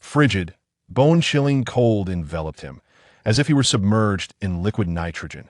Frigid, bone-chilling cold enveloped him, as if he were submerged in liquid nitrogen.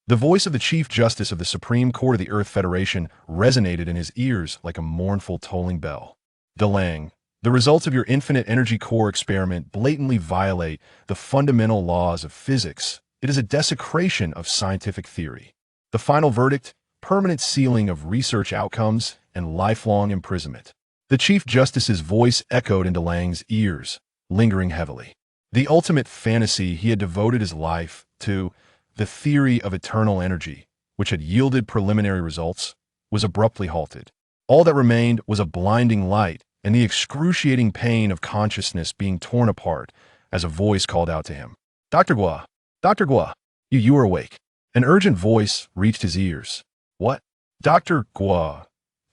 The voice of the Chief Justice of the Supreme Court of the Earth Federation resonated in his ears like a mournful tolling bell. DeLange, the results of your infinite energy core experiment blatantly violate the fundamental laws of physics. It is a desecration of scientific theory. The final verdict: permanent sealing of research outcomes and lifelong imprisonment. The Chief Justice's voice echoed in DeLange's ears, lingering heavily. The ultimate fantasy he had devoted his life to, the theory of eternal energy, which had yielded preliminary results, was abruptly halted. All that remained was a blinding light and the excruciating pain of consciousness being torn apart as a voice called out to him. Dr. Gua! Dr. Gua! You are awake. An urgent voice reached his ears. What? Dr. Gua!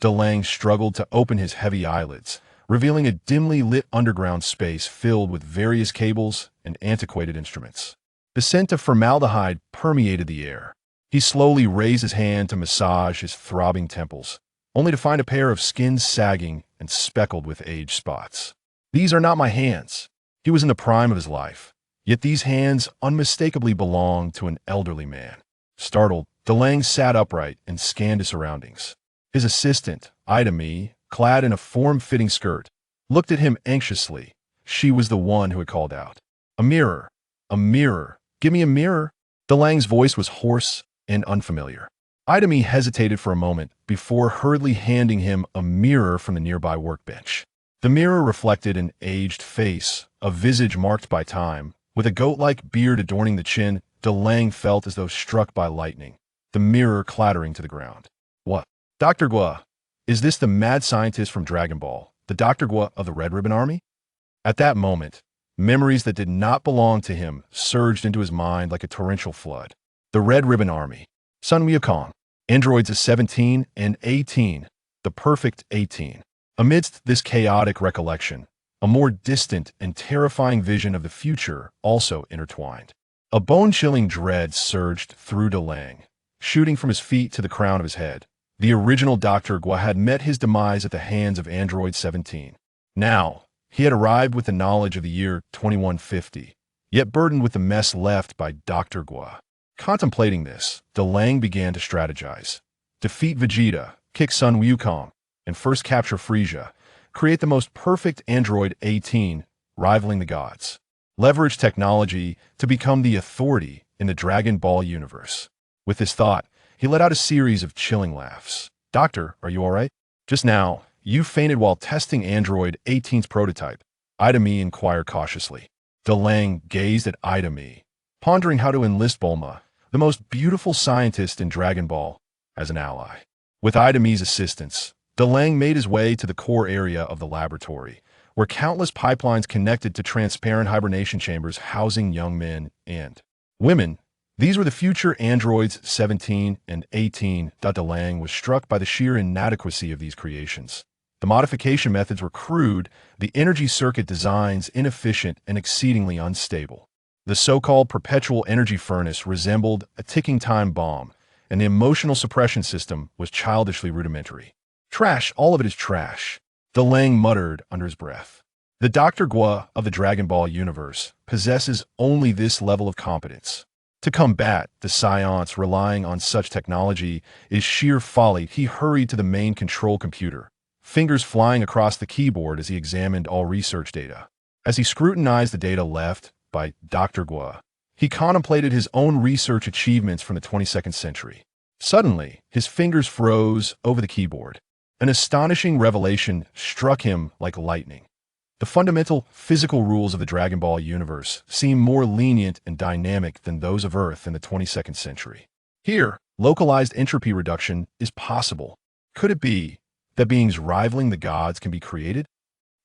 DeLange struggled to open his heavy eyelids, revealing a dimly lit underground space filled with various cables and antiquated instruments. The scent of formaldehyde permeated the air. He slowly raised his hand to massage his throbbing temples, only to find a pair of skins sagging and speckled with age spots. These are not my hands. He was in the prime of his life, yet these hands unmistakably belonged to an elderly man. Startled, DeLange sat upright and scanned his surroundings. His assistant, Ida Mee, clad in a form-fitting skirt, looked at him anxiously. She was the one who had called out. A mirror. A mirror. Give me a mirror. DeLange's voice was hoarse and unfamiliar. Ida Mee hesitated for a moment before hurriedly handing him a mirror from the nearby workbench. The mirror reflected an aged face, a visage marked by time. With a goat-like beard adorning the chin, DeLange felt as though struck by lightning, the mirror clattering to the ground. What? Dr. Gua, is this the mad scientist from Dragon Ball, the Dr. Gua of the Red Ribbon Army? At that moment, memories that did not belong to him surged into his mind like a torrential flood. The Red Ribbon Army, Sun Wukong, androids 17 and 18, the perfect 18. Amidst this chaotic recollection, a more distant and terrifying vision of the future also intertwined. A bone-chilling dread surged through DeLange, shooting from his feet to the crown of his head. The original Dr. Gua had met his demise at the hands of Android 17. Now, he had arrived with the knowledge of the year 2150, yet burdened with the mess left by Dr. Gua. Contemplating this, DeLange began to strategize. Defeat Vegeta, kick Sun Wukong, and first capture Frieza. Create the most perfect Android 18, rivaling the gods. Leverage technology to become the authority in the Dragon Ball universe. With this thought, he let out a series of chilling laughs. Doctor, are you all right? Just now, you fainted while testing Android 18's prototype. Ida Mee inquired cautiously. DeLange gazed at Ida Mee, pondering how to enlist Bulma, the most beautiful scientist in Dragon Ball, as an ally. With Ida Mee's assistance, DeLange made his way to the core area of the laboratory, where countless pipelines connected to transparent hibernation chambers housing young men and women. These were the future androids 17 and 18. DeLange was struck by the sheer inadequacy of these creations. The modification methods were crude, the energy circuit designs inefficient and exceedingly unstable. The so-called perpetual energy furnace resembled a ticking time bomb, and the emotional suppression system was childishly rudimentary. Trash, all of it is trash, DeLange muttered under his breath. The Dr. Gua of the Dragon Ball universe possesses only this level of competence. To combat the science relying on such technology is sheer folly. He hurried to the main control computer, fingers flying across the keyboard as he examined all research data. As he scrutinized the data left by Dr. Gua, he contemplated his own research achievements from the 22nd century. Suddenly, his fingers froze over the keyboard. An astonishing revelation struck him like lightning. The fundamental physical rules of the Dragon Ball universe seem more lenient and dynamic than those of Earth in the 22nd century. Here, localized entropy reduction is possible. Could it be that beings rivaling the gods can be created?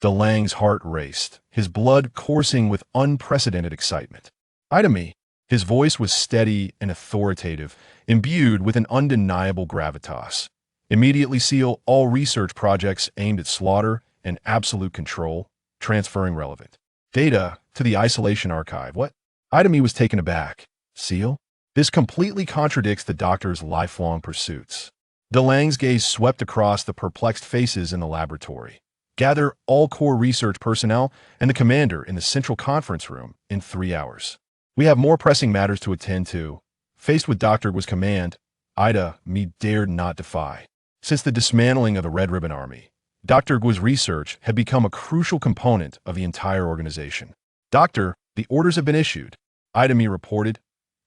DeLange's heart raced, his blood coursing with unprecedented excitement. Ida Mee, his voice was steady and authoritative, imbued with an undeniable gravitas. Immediately seal all research projects aimed at slaughter and absolute control, transferring relevant data to the isolation archive. What? Ida Mee was taken aback. Seal? This completely contradicts the doctor's lifelong pursuits. DeLange's gaze swept across the perplexed faces in the laboratory. Gather all core research personnel and the commander in the central conference room in 3 hours. We have more pressing matters to attend to. Faced with Dr. Gu's command, Ida me dared not defy. Since the dismantling of the Red Ribbon Army, Dr. Gu's research had become a crucial component of the entire organization. Doctor, the orders have been issued. Ida me reported.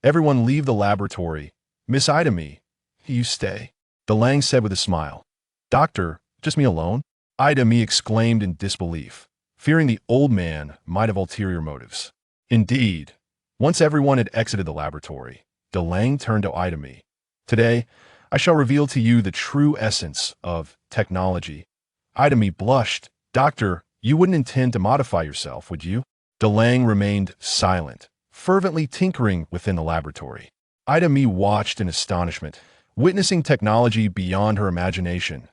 Everyone leave the laboratory. Miss Ida me, you stay. DeLange said with a smile. Doctor, just me alone? Ida me exclaimed in disbelief, fearing the old man might have ulterior motives. Indeed, once everyone had exited the laboratory, DeLange turned to Ida me. Today, I shall reveal to you the true essence of technology. Ida me blushed. Doctor, you wouldn't intend to modify yourself, would you? DeLange remained silent, fervently tinkering within the laboratory. Ida me watched in astonishment, witnessing technology beyond her imagination.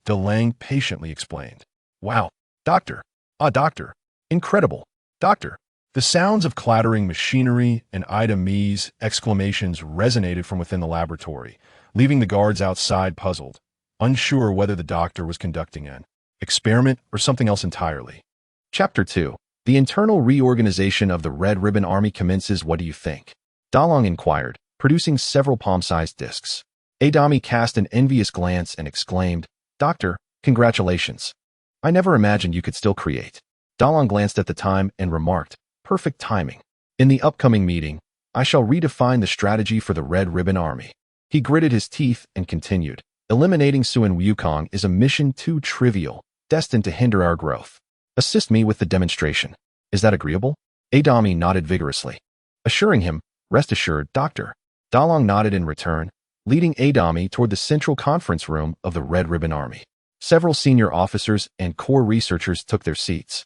DeLange patiently explained. Wow, Doctor. Ah, Doctor. Incredible. Doctor. The sounds of clattering machinery and Ida me's exclamations resonated from within the laboratory, leaving the guards outside puzzled, unsure whether the doctor was conducting an experiment or something else entirely. Chapter 2. The internal reorganization of the Red Ribbon Army commences. What do you think? Dalong inquired, producing several palm-sized discs. Adami cast an envious glance and exclaimed, Doctor, congratulations. I never imagined you could still create. Dalong glanced at the time and remarked, perfect timing. In the upcoming meeting, I shall redefine the strategy for the Red Ribbon Army. He gritted his teeth and continued, eliminating Suan Wukong is a mission too trivial, destined to hinder our growth. Assist me with the demonstration. Is that agreeable? Adami nodded vigorously, assuring him, rest assured, Doctor. Dalong nodded in return, leading Adami toward the central conference room of the Red Ribbon Army. Several senior officers and core researchers took their seats,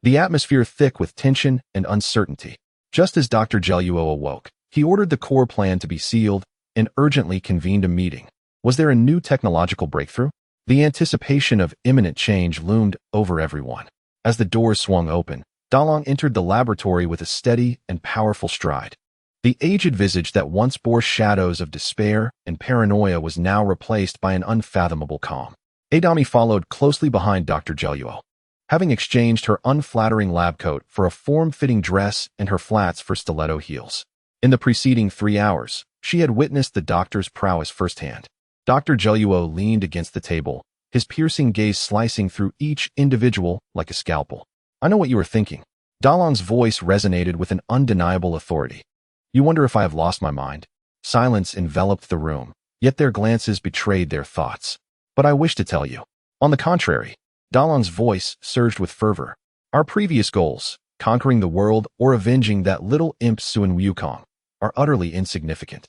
the atmosphere thick with tension and uncertainty. Just as Dr. Gero awoke, he ordered the core plan to be sealed and urgently convened a meeting. Was there a new technological breakthrough? The anticipation of imminent change loomed over everyone. As the doors swung open, Dalong entered the laboratory with a steady and powerful stride. The aged visage that once bore shadows of despair and paranoia was now replaced by an unfathomable calm. Adami followed closely behind Dr. Gero, having exchanged her unflattering lab coat for a form-fitting dress and her flats for stiletto heels. In the preceding 3 hours, she had witnessed the doctor's prowess firsthand. Dr. Gero leaned against the table, his piercing gaze slicing through each individual like a scalpel. I know what you are thinking. Dalong's voice resonated with an undeniable authority. You wonder if I have lost my mind? Silence enveloped the room, yet their glances betrayed their thoughts. But I wish to tell you. On the contrary, Dalong's voice surged with fervor. Our previous goals, conquering the world or avenging that little imp Suan Wukong, are utterly insignificant.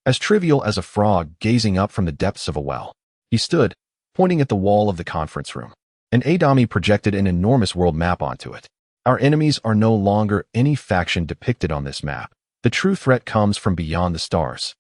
As trivial as a frog gazing up from the depths of a well. He stood, pointing at the wall of the conference room, and Adami projected an enormous world map onto it. Our enemies are no longer any faction depicted on this map. The true threat comes from beyond the stars.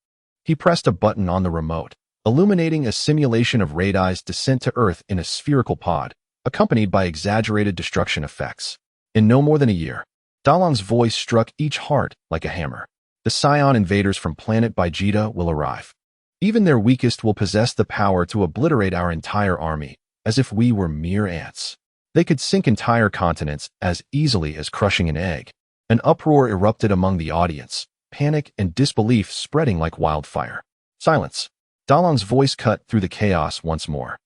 He pressed a button on the remote, illuminating a simulation of Radai's descent to Earth in a spherical pod, accompanied by exaggerated destruction effects. In no more than a year, Dalong's voice struck each heart like a hammer. The Scion invaders from planet Baijita will arrive. Even their weakest will possess the power to obliterate our entire army, as if we were mere ants. They could sink entire continents as easily as crushing an egg. An uproar erupted among the audience, panic and disbelief spreading like wildfire. Silence. Dalong's voice cut through the chaos once more.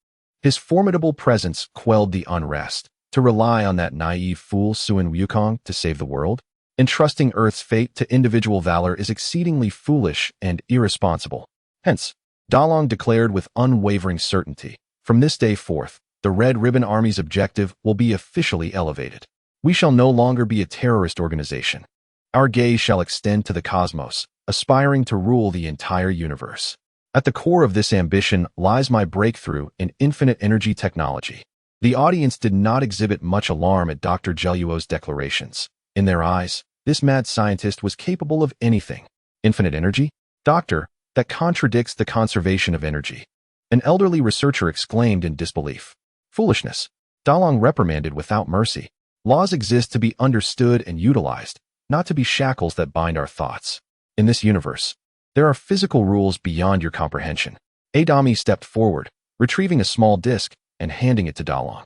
His formidable presence quelled the unrest. To rely on that naive fool Suan Wukong to save the world? Entrusting Earth's fate to individual valor is exceedingly foolish and irresponsible. Hence, Dalong declared with unwavering certainty, from this day forth, the Red Ribbon Army's objective will be officially elevated. We shall no longer be a terrorist organization. Our gaze shall extend to the cosmos, aspiring to rule the entire universe. At the core of this ambition lies my breakthrough in infinite energy technology. The audience did not exhibit much alarm at Dr. Gero's declarations. In their eyes, this mad scientist was capable of anything. Infinite energy? Doctor, that contradicts the conservation of energy. An elderly researcher exclaimed in disbelief. Foolishness. Dalong reprimanded without mercy. Laws exist to be understood and utilized, not to be shackles that bind our thoughts. In this universe, there are physical rules beyond your comprehension. Adami stepped forward, retrieving a small disc and handing it to Dalong.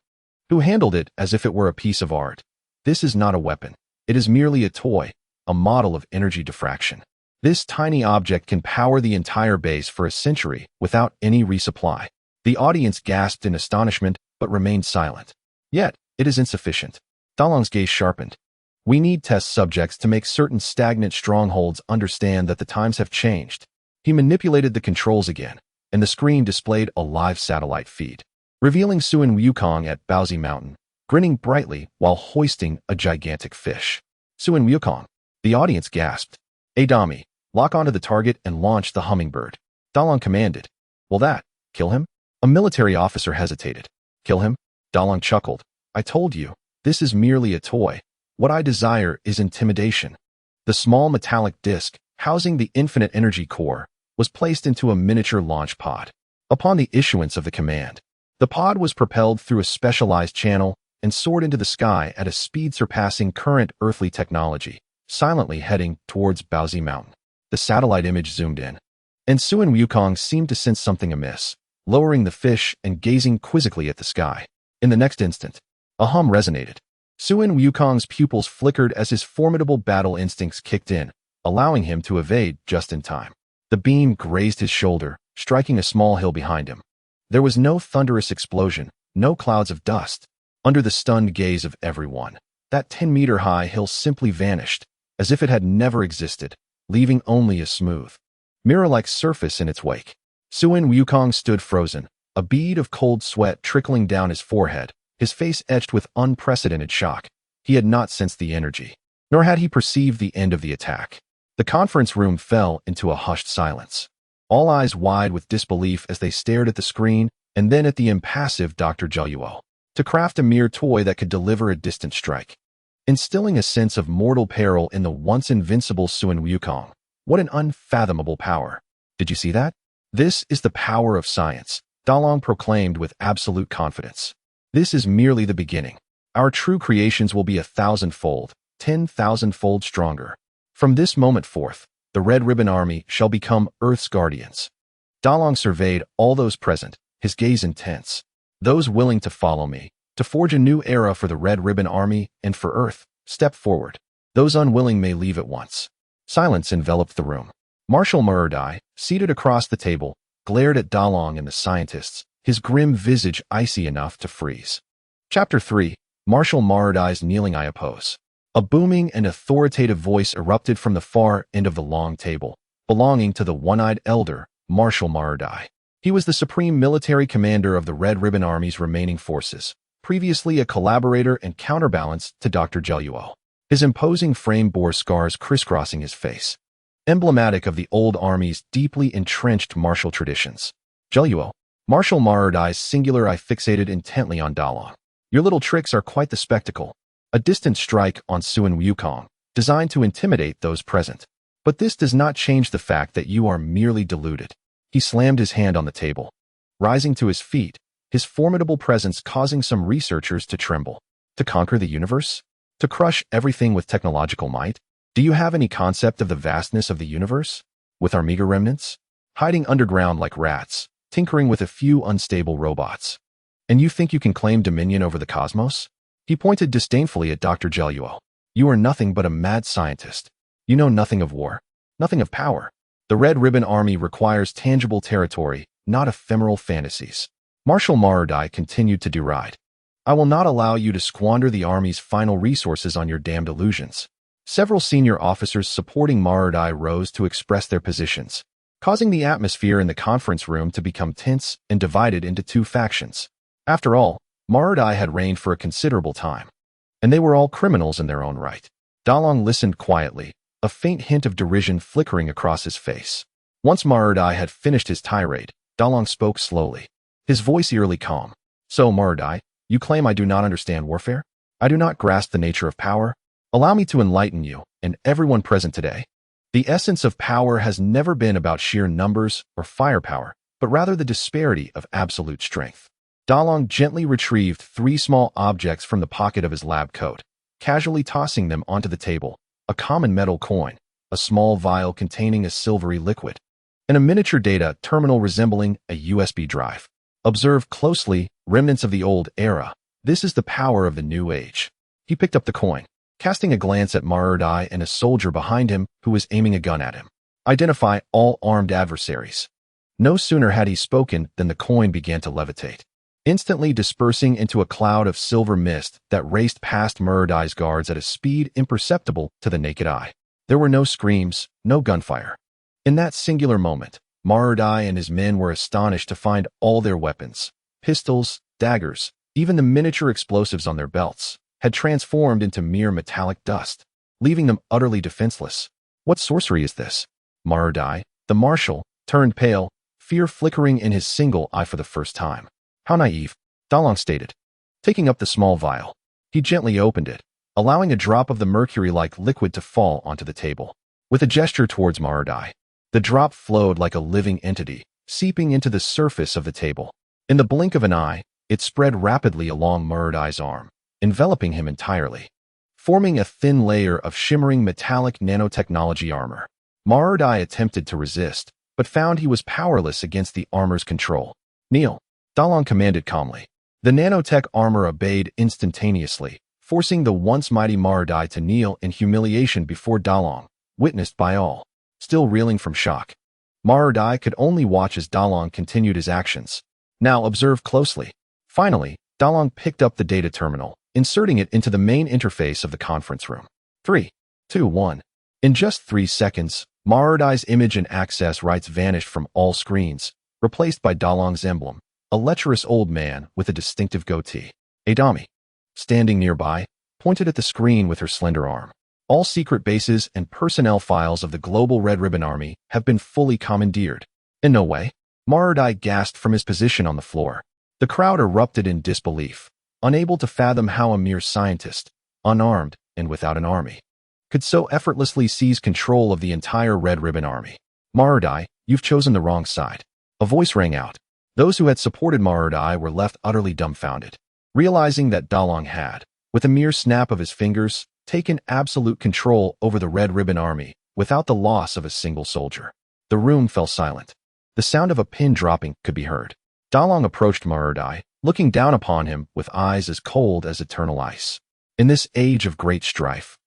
who handled it as if it were a piece of art. This is not a weapon. It is merely a toy, a model of energy diffraction. This tiny object can power the entire base for a century without any resupply. The audience gasped in astonishment but remained silent. Yet, it is insufficient. Dalong's gaze sharpened. We need test subjects to make certain stagnant strongholds understand that the times have changed. He manipulated the controls again, and the screen displayed a live satellite feed, revealing Suin Wukong at Baozi Mountain, grinning brightly while hoisting a gigantic fish. Suin Wukong. The audience gasped. Adami, lock onto the target and launch the hummingbird. Dalong commanded. Will that kill him? A military officer hesitated. Kill him? Dalong chuckled. I told you, this is merely a toy. What I desire is intimidation. The small metallic disc, housing the infinite energy core, was placed into a miniature launch pod. Upon the issuance of the command, the pod was propelled through a specialized channel and soared into the sky at a speed surpassing current earthly technology, silently heading towards Baozi Mountain. The satellite image zoomed in, and Suin Wukong seemed to sense something amiss, lowering the fish and gazing quizzically at the sky. In the next instant, a hum resonated. Suin Wukong's pupils flickered as his formidable battle instincts kicked in, allowing him to evade just in time. The beam grazed his shoulder, striking a small hill behind him. There was no thunderous explosion, no clouds of dust. Under the stunned gaze of everyone, that 10-meter-high hill simply vanished, as if it had never existed, leaving only a smooth, mirror-like surface in its wake. Suin Wukong stood frozen, a bead of cold sweat trickling down his forehead, his face etched with unprecedented shock. He had not sensed the energy, nor had he perceived the end of the attack. The conference room fell into a hushed silence, all eyes wide with disbelief as they stared at the screen and then at the impassive Dr. Zheluo. To craft a mere toy that could deliver a distant strike, instilling a sense of mortal peril in the once invincible Suin Wukong. What an unfathomable power. Did you see that? This is the power of science, Dalong proclaimed with absolute confidence. This is merely the beginning. Our true creations will be 1,000-fold, 10,000-fold stronger. From this moment forth, the Red Ribbon Army shall become Earth's guardians. Dalong surveyed all those present, his gaze intense. Those willing to follow me, to forge a new era for the Red Ribbon Army and for Earth, step forward. Those unwilling may leave at once. Silence enveloped the room. Marshal Murardai, seated across the table, glared at Dalong and the scientists, his grim visage icy enough to freeze. Chapter 3. Marshal Murardai's Kneeling I Oppose. A booming and authoritative voice erupted from the far end of the long table, belonging to the one-eyed elder, Marshal Murardai. He was the supreme military commander of the Red Ribbon Army's remaining forces, previously a collaborator and counterbalance to Dr. Zheluo. His imposing frame bore scars crisscrossing his face, emblematic of the old army's deeply entrenched martial traditions. Zheluo. Marshal Murardai's singular eye fixated intently on Dalong. Your little tricks are quite the spectacle. A distant strike on Suin Wukong, designed to intimidate those present. But this does not change the fact that you are merely deluded. He slammed his hand on the table, rising to his feet, his formidable presence causing some researchers to tremble. To conquer the universe? To crush everything with technological might? Do you have any concept of the vastness of the universe? With our meager remnants? Hiding underground like rats, tinkering with a few unstable robots. And you think you can claim dominion over the cosmos? He pointed disdainfully at Dr. Zheluo. You are nothing but a mad scientist. You know nothing of war, nothing of power. The Red Ribbon Army requires tangible territory, not ephemeral fantasies. Marshal Murardai continued to deride. I will not allow you to squander the army's final resources on your damned illusions. Several senior officers supporting Murardai rose to express their positions, causing the atmosphere in the conference room to become tense and divided into two factions. After all, Murardai had reigned for a considerable time, and they were all criminals in their own right. Dalong listened quietly, a faint hint of derision flickering across his face. Once Murardai had finished his tirade, Dalong spoke slowly, his voice eerily calm. So, Murardai, you claim I do not understand warfare? I do not grasp the nature of power? Allow me to enlighten you, and everyone present today. The essence of power has never been about sheer numbers or firepower, but rather the disparity of absolute strength. Dalong gently retrieved 3 small objects from the pocket of his lab coat, casually tossing them onto the table: a common metal coin, a small vial containing a silvery liquid, and a miniature data terminal resembling a USB drive. Observe closely, remnants of the old era. This is the power of the new age. He picked up the coin, casting a glance at Marudai and a soldier behind him who was aiming a gun at him. Identify all armed adversaries. No sooner had he spoken than the coin began to levitate, instantly dispersing into a cloud of silver mist that raced past Marudai's guards at a speed imperceptible to the naked eye. There were no screams, no gunfire. In that singular moment, Marudai and his men were astonished to find all their weapons, pistols, daggers, even the miniature explosives on their belts, had transformed into mere metallic dust, leaving them utterly defenseless. What sorcery is this? Marudai, the marshal, turned pale, fear flickering in his single eye for the first time. How naive, Dalong stated. Taking up the small vial, he gently opened it, allowing a drop of the mercury-like liquid to fall onto the table. With a gesture towards Marudai, the drop flowed like a living entity, seeping into the surface of the table. In the blink of an eye, it spread rapidly along Marudai's arm, enveloping him entirely, forming a thin layer of shimmering metallic nanotechnology armor. Marudai attempted to resist, but found he was powerless against the armor's control. Kneel, Dalong commanded calmly. The nanotech armor obeyed instantaneously, forcing the once mighty Marudai to kneel in humiliation before Dalong, witnessed by all. Still reeling from shock, Marudai could only watch as Dalong continued his actions. Now observe closely. Finally, Dalong picked up the data terminal, inserting it into the main interface of the conference room. 3, 2, 1. In just 3 seconds, Marudai's image and access rights vanished from all screens, replaced by Dalong's emblem, a lecherous old man with a distinctive goatee. Adami, standing nearby, pointed at the screen with her slender arm. All secret bases and personnel files of the global Red Ribbon Army have been fully commandeered. In no way. Marudai gasped from his position on the floor. The crowd erupted in disbelief, unable to fathom how a mere scientist, unarmed and without an army, could so effortlessly seize control of the entire Red Ribbon Army. Marudai, you've chosen the wrong side. A voice rang out. Those who had supported Marudai were left utterly dumbfounded, realizing that Dalong had, with a mere snap of his fingers, taken absolute control over the Red Ribbon Army without the loss of a single soldier. The room fell silent. The sound of a pin dropping could be heard. Dalong approached Marudai, looking down upon him with eyes as cold as eternal ice. In this age of great strife,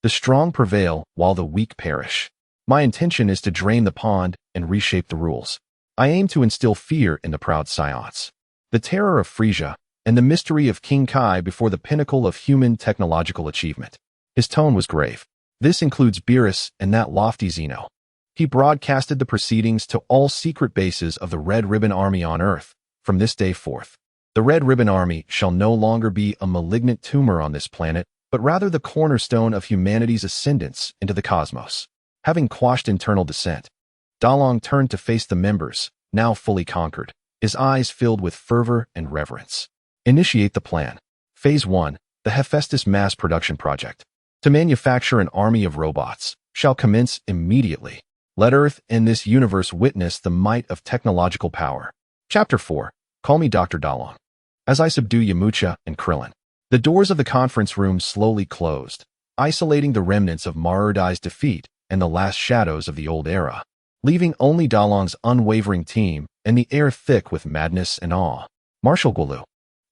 the strong prevail while the weak perish. My intention is to drain the pond and reshape the rules. I aim to instill fear in the proud Scionts, the terror of Frisia, and the mystery of King Kai before the pinnacle of human technological achievement. His tone was grave. This includes Beerus and that lofty Zeno. He broadcasted the proceedings to all secret bases of the Red Ribbon Army on Earth. From this day forth, the Red Ribbon Army shall no longer be a malignant tumor on this planet, but rather the cornerstone of humanity's ascendance into the cosmos. Having quashed internal dissent, Dalong turned to face the members, now fully conquered, his eyes filled with fervor and reverence. Initiate the plan. Phase 1, the Hephaestus Mass Production Project, to manufacture an army of robots, shall commence immediately. Let Earth and this universe witness the might of technological power. Chapter 4. Call me Dr. Dalong. As I subdue Yamucha and Krillin, the doors of the conference room slowly closed, isolating the remnants of Marudai's defeat and the last shadows of the old era, leaving only Dalong's unwavering team and the air thick with madness and awe. Marshal Guolu.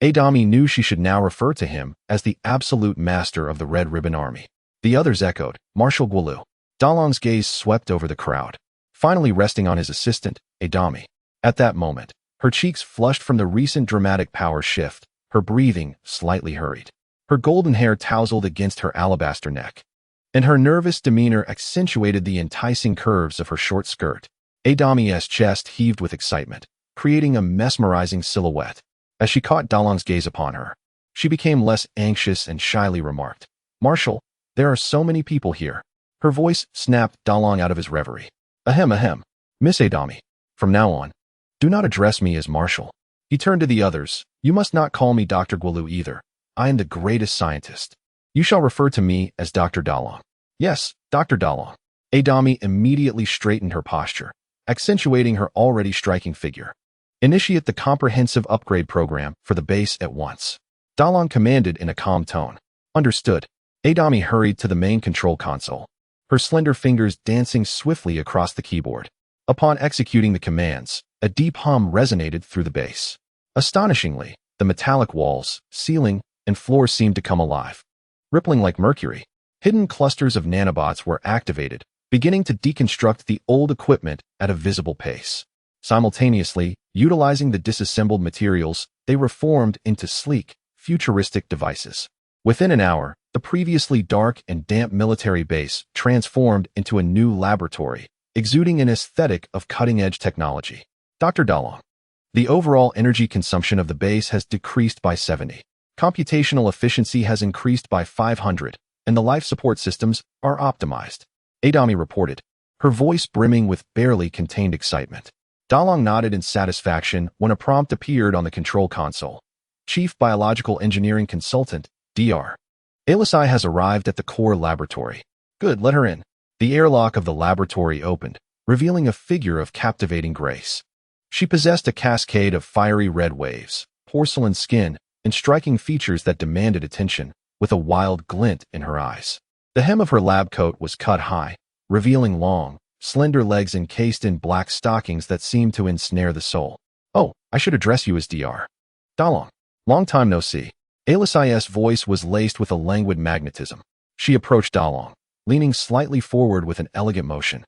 Adami knew she should now refer to him as the absolute master of the Red Ribbon Army. The others echoed, Marshal Guolu. Dalong's gaze swept over the crowd, finally resting on his assistant, Adami. At that moment, her cheeks flushed from the recent dramatic power shift, her breathing slightly hurried. Her golden hair tousled against her alabaster neck, and her nervous demeanor accentuated the enticing curves of her short skirt. Adami's chest heaved with excitement, creating a mesmerizing silhouette. As she caught Dalong's gaze upon her, she became less anxious and shyly remarked, Marshal, there are so many people here. Her voice snapped Dalong out of his reverie. Ahem, ahem. Miss Adami, from now on, do not address me as Marshal. He turned to the others. You must not call me Dr. Guolu either. I am the greatest scientist. You shall refer to me as Dr. Dalong. Yes, Dr. Dalong. Adami immediately straightened her posture, accentuating her already striking figure. Initiate the comprehensive upgrade program for the base at once. Dalong commanded in a calm tone. Understood. Adami hurried to the main control console, her slender fingers dancing swiftly across the keyboard. Upon executing the commands, a deep hum resonated through the base. Astonishingly, The metallic walls, ceiling, and floor seemed to come alive. Rippling like mercury, hidden clusters of nanobots were activated, beginning to deconstruct the old equipment at a visible pace. Simultaneously, utilizing the disassembled materials, they reformed into sleek, futuristic devices. Within an hour, the previously dark and damp military base transformed into a new laboratory, exuding an aesthetic of cutting-edge technology. Dr. Dalong. The overall energy consumption of the base has decreased by 70. Computational efficiency has increased by 500, and the life support systems are optimized. Adami reported, her voice brimming with barely contained excitement. Dalong nodded in satisfaction when a prompt appeared on the control console. Chief Biological Engineering Consultant, Dr. Alisai has arrived at the core laboratory. Good, let her in. The airlock of the laboratory opened, revealing a figure of captivating grace. She possessed a cascade of fiery red waves, porcelain skin, and striking features that demanded attention, with a wild glint in her eyes. The hem of her lab coat was cut high, revealing long, slender legs encased in black stockings that seemed to ensnare the soul. Oh, I should address you as Dr. Dalong. Long time no see. Alisai's voice was laced with a languid magnetism. She approached Dalong, leaning slightly forward with an elegant motion,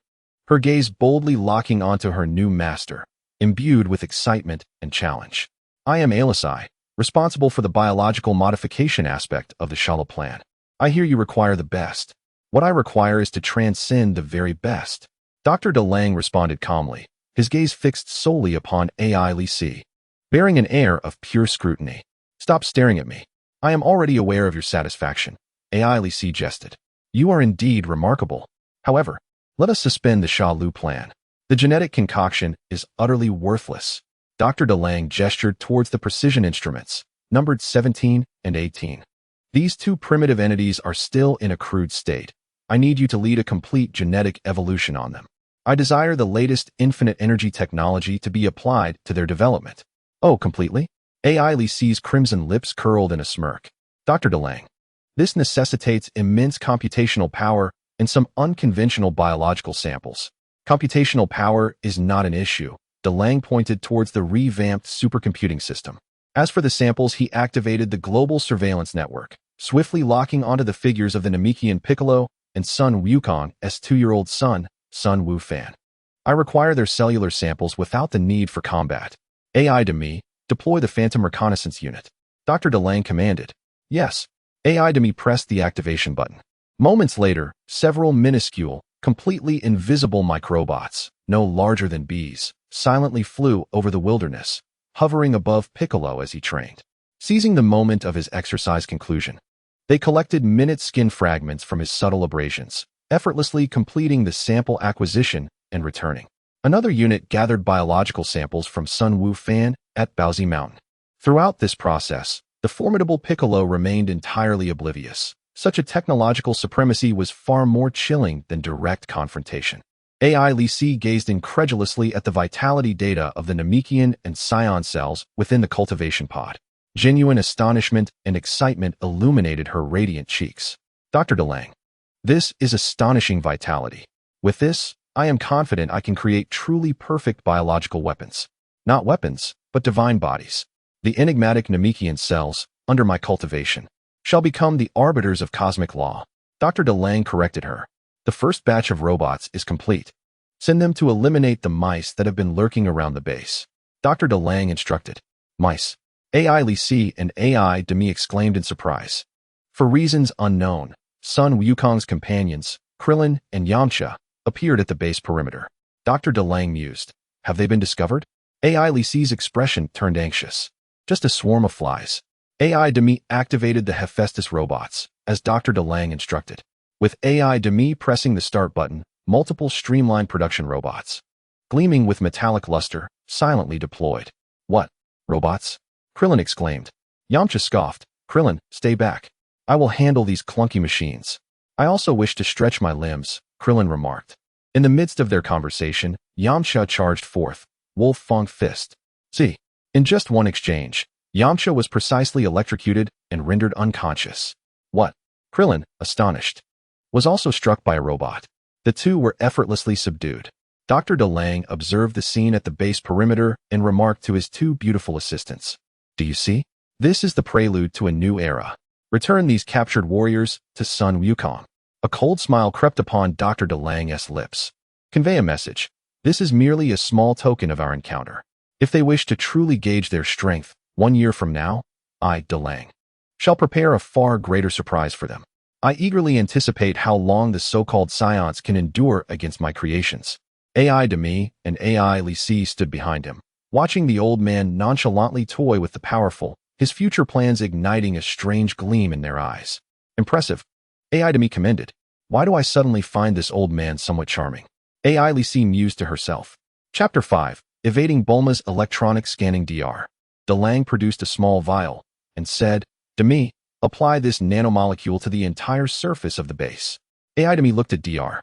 her gaze boldly locking onto her new master, imbued with excitement and challenge. I am Alisai, responsible for the biological modification aspect of the Shala plan. I hear you require the best. What I require is to transcend the very best. Dr. Delang responded calmly, his gaze fixed solely upon AI Li Si, bearing an air of pure scrutiny. Stop staring at me. I am already aware of your satisfaction. AI Li Si jested. You are indeed remarkable. However, let us suspend the Sha Lu plan. The genetic concoction is utterly worthless. Dr. Delang gestured towards the precision instruments, numbered 17 and 18. These two primitive entities are still in a crude state. I need you to lead a complete genetic evolution on them. I desire the latest infinite energy technology to be applied to their development. Oh, completely? AI Li Si's crimson lips curled in a smirk. Dr. Delang. This necessitates immense computational power and some unconventional biological samples. Computational power is not an issue. Delang pointed towards the revamped supercomputing system. As for the samples, he activated the global surveillance network, swiftly locking onto the figures of the Namekian Piccolo and Sun Wukong's 2-year-old son, Sun Wufan. I require their cellular samples without the need for combat. AI Demi, deploy the Phantom Reconnaissance Unit. Dr. Delang commanded. Yes. AI Demi pressed the activation button. Moments later, several minuscule, completely invisible microbots, no larger than bees, silently flew over the wilderness, hovering above Piccolo as he trained. Seizing the moment of his exercise conclusion, they collected minute skin fragments from his subtle abrasions, effortlessly completing the sample acquisition and returning. Another unit gathered biological samples from Sun Wufan at Baozi Mountain. Throughout this process, the formidable Piccolo remained entirely oblivious. Such a technological supremacy was far more chilling than direct confrontation. AI Li Si gazed incredulously at the vitality data of the Namekian and Scion cells within the cultivation pod. Genuine astonishment and excitement illuminated her radiant cheeks. Dr. Delang. This is astonishing vitality. With this, I am confident I can create truly perfect biological weapons. Not weapons, but divine bodies. The enigmatic Namekian cells, under my cultivation, shall become the arbiters of cosmic law. Dr. Delang corrected her. The first batch of robots is complete. Send them to eliminate the mice that have been lurking around the base. Dr. Delang instructed. Mice. AI Li Si and AI Demi exclaimed in surprise. For reasons unknown, Sun Wukong's companions, Krillin and Yamcha, appeared at the base perimeter. Dr. Delang mused. Have they been discovered? AI Li Si's expression turned anxious. Just a swarm of flies. AI Demi activated the Hephaestus robots, as Dr. Delang instructed. With AI Demi pressing the start button, multiple streamlined production robots, gleaming with metallic luster, silently deployed. What? Robots? Krillin exclaimed. Yamcha scoffed. Krillin, stay back. I will handle these clunky machines. I also wish to stretch my limbs, Krillin remarked. In the midst of their conversation, Yamcha charged forth, Wolf Fang Fist. See. In just one exchange, Yamcha was precisely electrocuted and rendered unconscious. What? Krillin, astonished, was also struck by a robot. The two were effortlessly subdued. Dr. Delang observed the scene at the base perimeter and remarked to his two beautiful assistants. Do you see? This is the prelude to a new era. Return these captured warriors to Sun Wukong. A cold smile crept upon Dr. DeLange's lips. Convey a message. This is merely a small token of our encounter. If they wish to truly gauge their strength, 1 year from now, I, DeLange, shall prepare a far greater surprise for them. I eagerly anticipate how long the so-called science can endure against my creations. AI Demi and AI Lisi stood behind him, watching the old man nonchalantly toy with the powerful, his future plans igniting a strange gleam in their eyes. Impressive. AI Demi commended. Why do I suddenly find this old man somewhat charming? AI Lisi mused to herself. Chapter 5. Evading Bulma's electronic scanning DR. DeLange produced a small vial and said, Demi, apply this nanomolecule to the entire surface of the base. AI Demi looked at DR.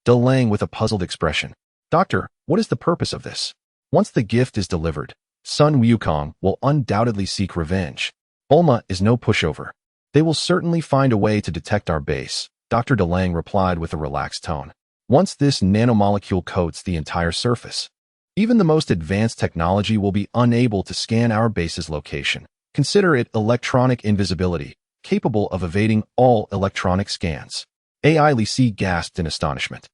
DeLange with a puzzled expression. Doctor, what is the purpose of this? Once the gift is delivered, Sun Wukong will undoubtedly seek revenge. Bulma is no pushover. They will certainly find a way to detect our base, Dr. DeLange replied with a relaxed tone. Once this nanomolecule coats the entire surface, even the most advanced technology will be unable to scan our base's location. Consider it electronic invisibility, capable of evading all electronic scans. AI Lisi gasped in astonishment.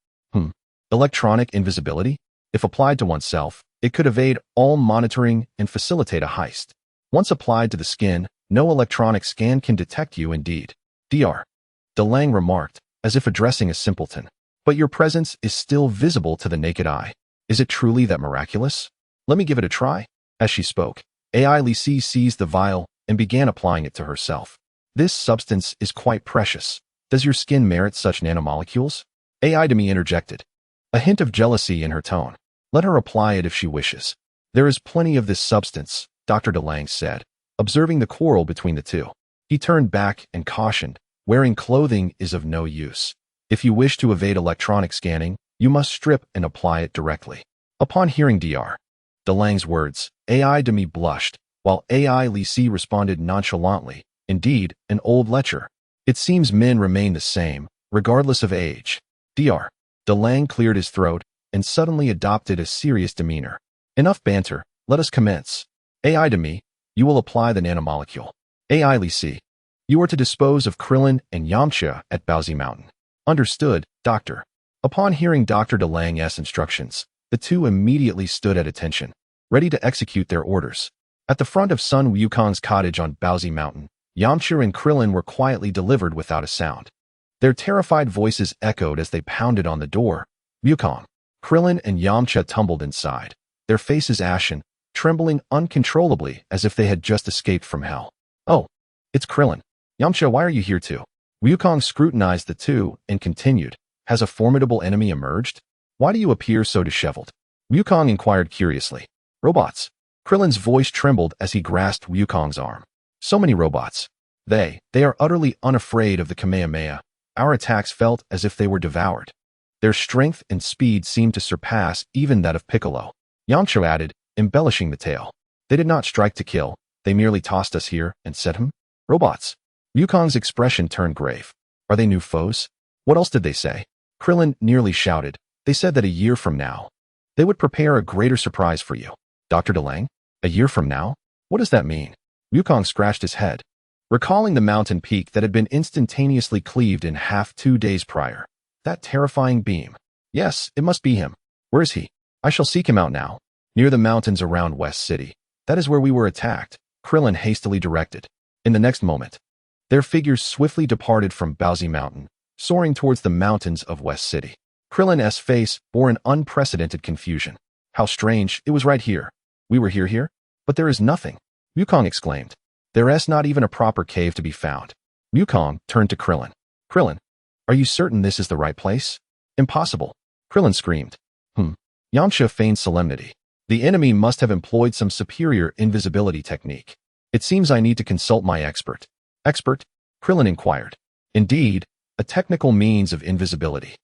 Electronic invisibility? If applied to oneself, it could evade all monitoring and facilitate a heist. Once applied to the skin, no electronic scan can detect you indeed. Dr. DeLange remarked, as if addressing a simpleton. But your presence is still visible to the naked eye. Is it truly that miraculous? Let me give it a try. As she spoke, AI Lisi seized the vial and began applying it to herself. This substance is quite precious. Does your skin merit such nanomolecules? AI Demi interjected, a hint of jealousy in her tone. Let her apply it if she wishes. There is plenty of this substance, Dr. DeLange said, observing the quarrel between the two. He turned back and cautioned, wearing clothing is of no use. If you wish to evade electronic scanning, you must strip and apply it directly. Upon hearing Dr. DeLange's words, AI Demi blushed, while AI Lisi responded nonchalantly, indeed, an old lecher. It seems men remain the same, regardless of age. Dr. DeLange cleared his throat and suddenly adopted a serious demeanor. Enough banter, let us commence. AI Demi, you will apply the nanomolecule. AI Lisi, you are to dispose of Krillin and Yamcha at Baozi Mountain. Understood, Doctor. Upon hearing Dr. DeLange's instructions, the two immediately stood at attention, ready to execute their orders. At the front of Sun Wukong's cottage on Baozi Mountain, Yamcha and Krillin were quietly delivered without a sound. Their terrified voices echoed as they pounded on the door. Wukong. Krillin and Yamcha tumbled inside, their faces ashen, trembling uncontrollably as if they had just escaped from hell. Oh, it's Krillin. Yamcha, why are you here too? Wukong scrutinized the two and continued, has a formidable enemy emerged? Why do you appear so disheveled? Wukong inquired curiously. Robots. Krillin's voice trembled as he grasped Wukong's arm. So many robots. They are utterly unafraid of the Kamehameha. Our attacks felt as if they were devoured. Their strength and speed seemed to surpass even that of Piccolo. Yamcha added, embellishing the tale. They did not strike to kill, they merely tossed us here and said, robots. Wukong's expression turned grave. Are they new foes? What else did they say? Krillin nearly shouted. They said that a year from now, they would prepare a greater surprise for you. Dr. DeLange? A year from now? What does that mean? Wukong scratched his head, recalling the mountain peak that had been instantaneously cleaved in half 2 days prior. That terrifying beam. Yes, it must be him. Where is he? I shall seek him out now. Near the mountains around West City. That is where we were attacked, Krillin hastily directed. In the next moment, their figures swiftly departed from Baozi Mountain, soaring towards the mountains of West City. Krillin's face bore an unprecedented confusion. How strange, it was right here. We were here? But there is nothing. Wukong exclaimed. There is not even a proper cave to be found. Wukong turned to Krillin. Krillin, are you certain this is the right place? Impossible. Krillin screamed. Yamcha feigned solemnity. The enemy must have employed some superior invisibility technique. It seems I need to consult my expert. Expert? Krillin inquired. Indeed, a technical means of invisibility.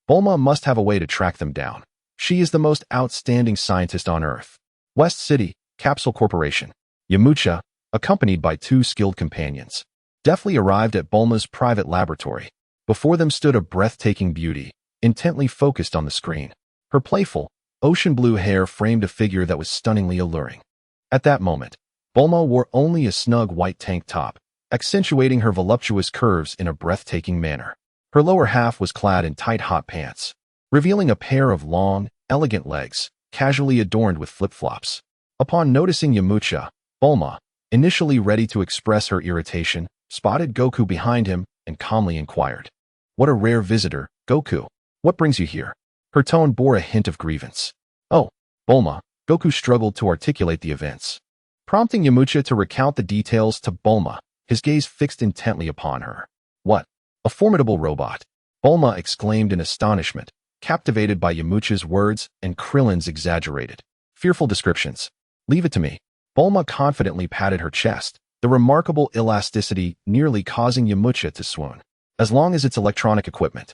Bulma must have a way to track them down. She is the most outstanding scientist on Earth. West City, Capsule Corporation. Yamcha, accompanied by 2 skilled companions, deftly arrived at Bulma's private laboratory. Before them stood a breathtaking beauty, intently focused on the screen. Her playful, ocean blue hair framed a figure that was stunningly alluring. At that moment, Bulma wore only a snug white tank top, accentuating her voluptuous curves in a breathtaking manner. Her lower half was clad in tight hot pants, revealing a pair of long, elegant legs, casually adorned with flip-flops. Upon noticing Yamcha, Bulma, initially ready to express her irritation, spotted Goku behind him and calmly inquired, "What a rare visitor, Goku. What brings you here?" Her tone bore a hint of grievance. "Oh, Bulma," Goku struggled to articulate the events, prompting Yamcha to recount the details to Bulma, his gaze fixed intently upon her. "What? A formidable robot!" Bulma exclaimed in astonishment, captivated by Yamcha's words and Krillin's exaggerated, fearful descriptions. "Leave it to me." Bulma confidently patted her chest, the remarkable elasticity nearly causing Yamcha to swoon. "As long as it's electronic equipment,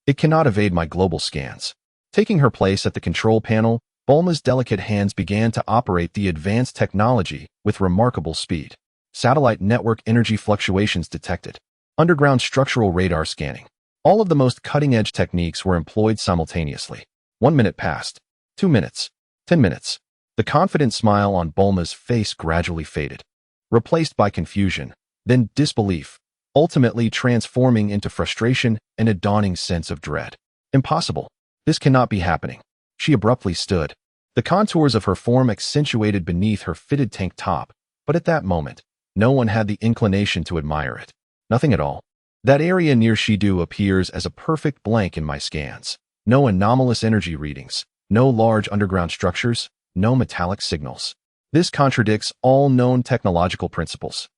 it cannot evade my global scans." Taking her place at the control panel, Bulma's delicate hands began to operate the advanced technology with remarkable speed. Satellite network energy fluctuations detected. Underground structural radar scanning. All of the most cutting-edge techniques were employed simultaneously. 1 minute passed. 2 minutes. 10 minutes. The confident smile on Bulma's face gradually faded, replaced by confusion, then disbelief, ultimately transforming into frustration and a dawning sense of dread. "Impossible. This cannot be happening." She abruptly stood, the contours of her form accentuated beneath her fitted tank top, but at that moment, no one had the inclination to admire it. Nothing at all. "That area near Shidu appears as a perfect blank in my scans. No anomalous energy readings, no large underground structures, no metallic signals. This contradicts all known technological principles."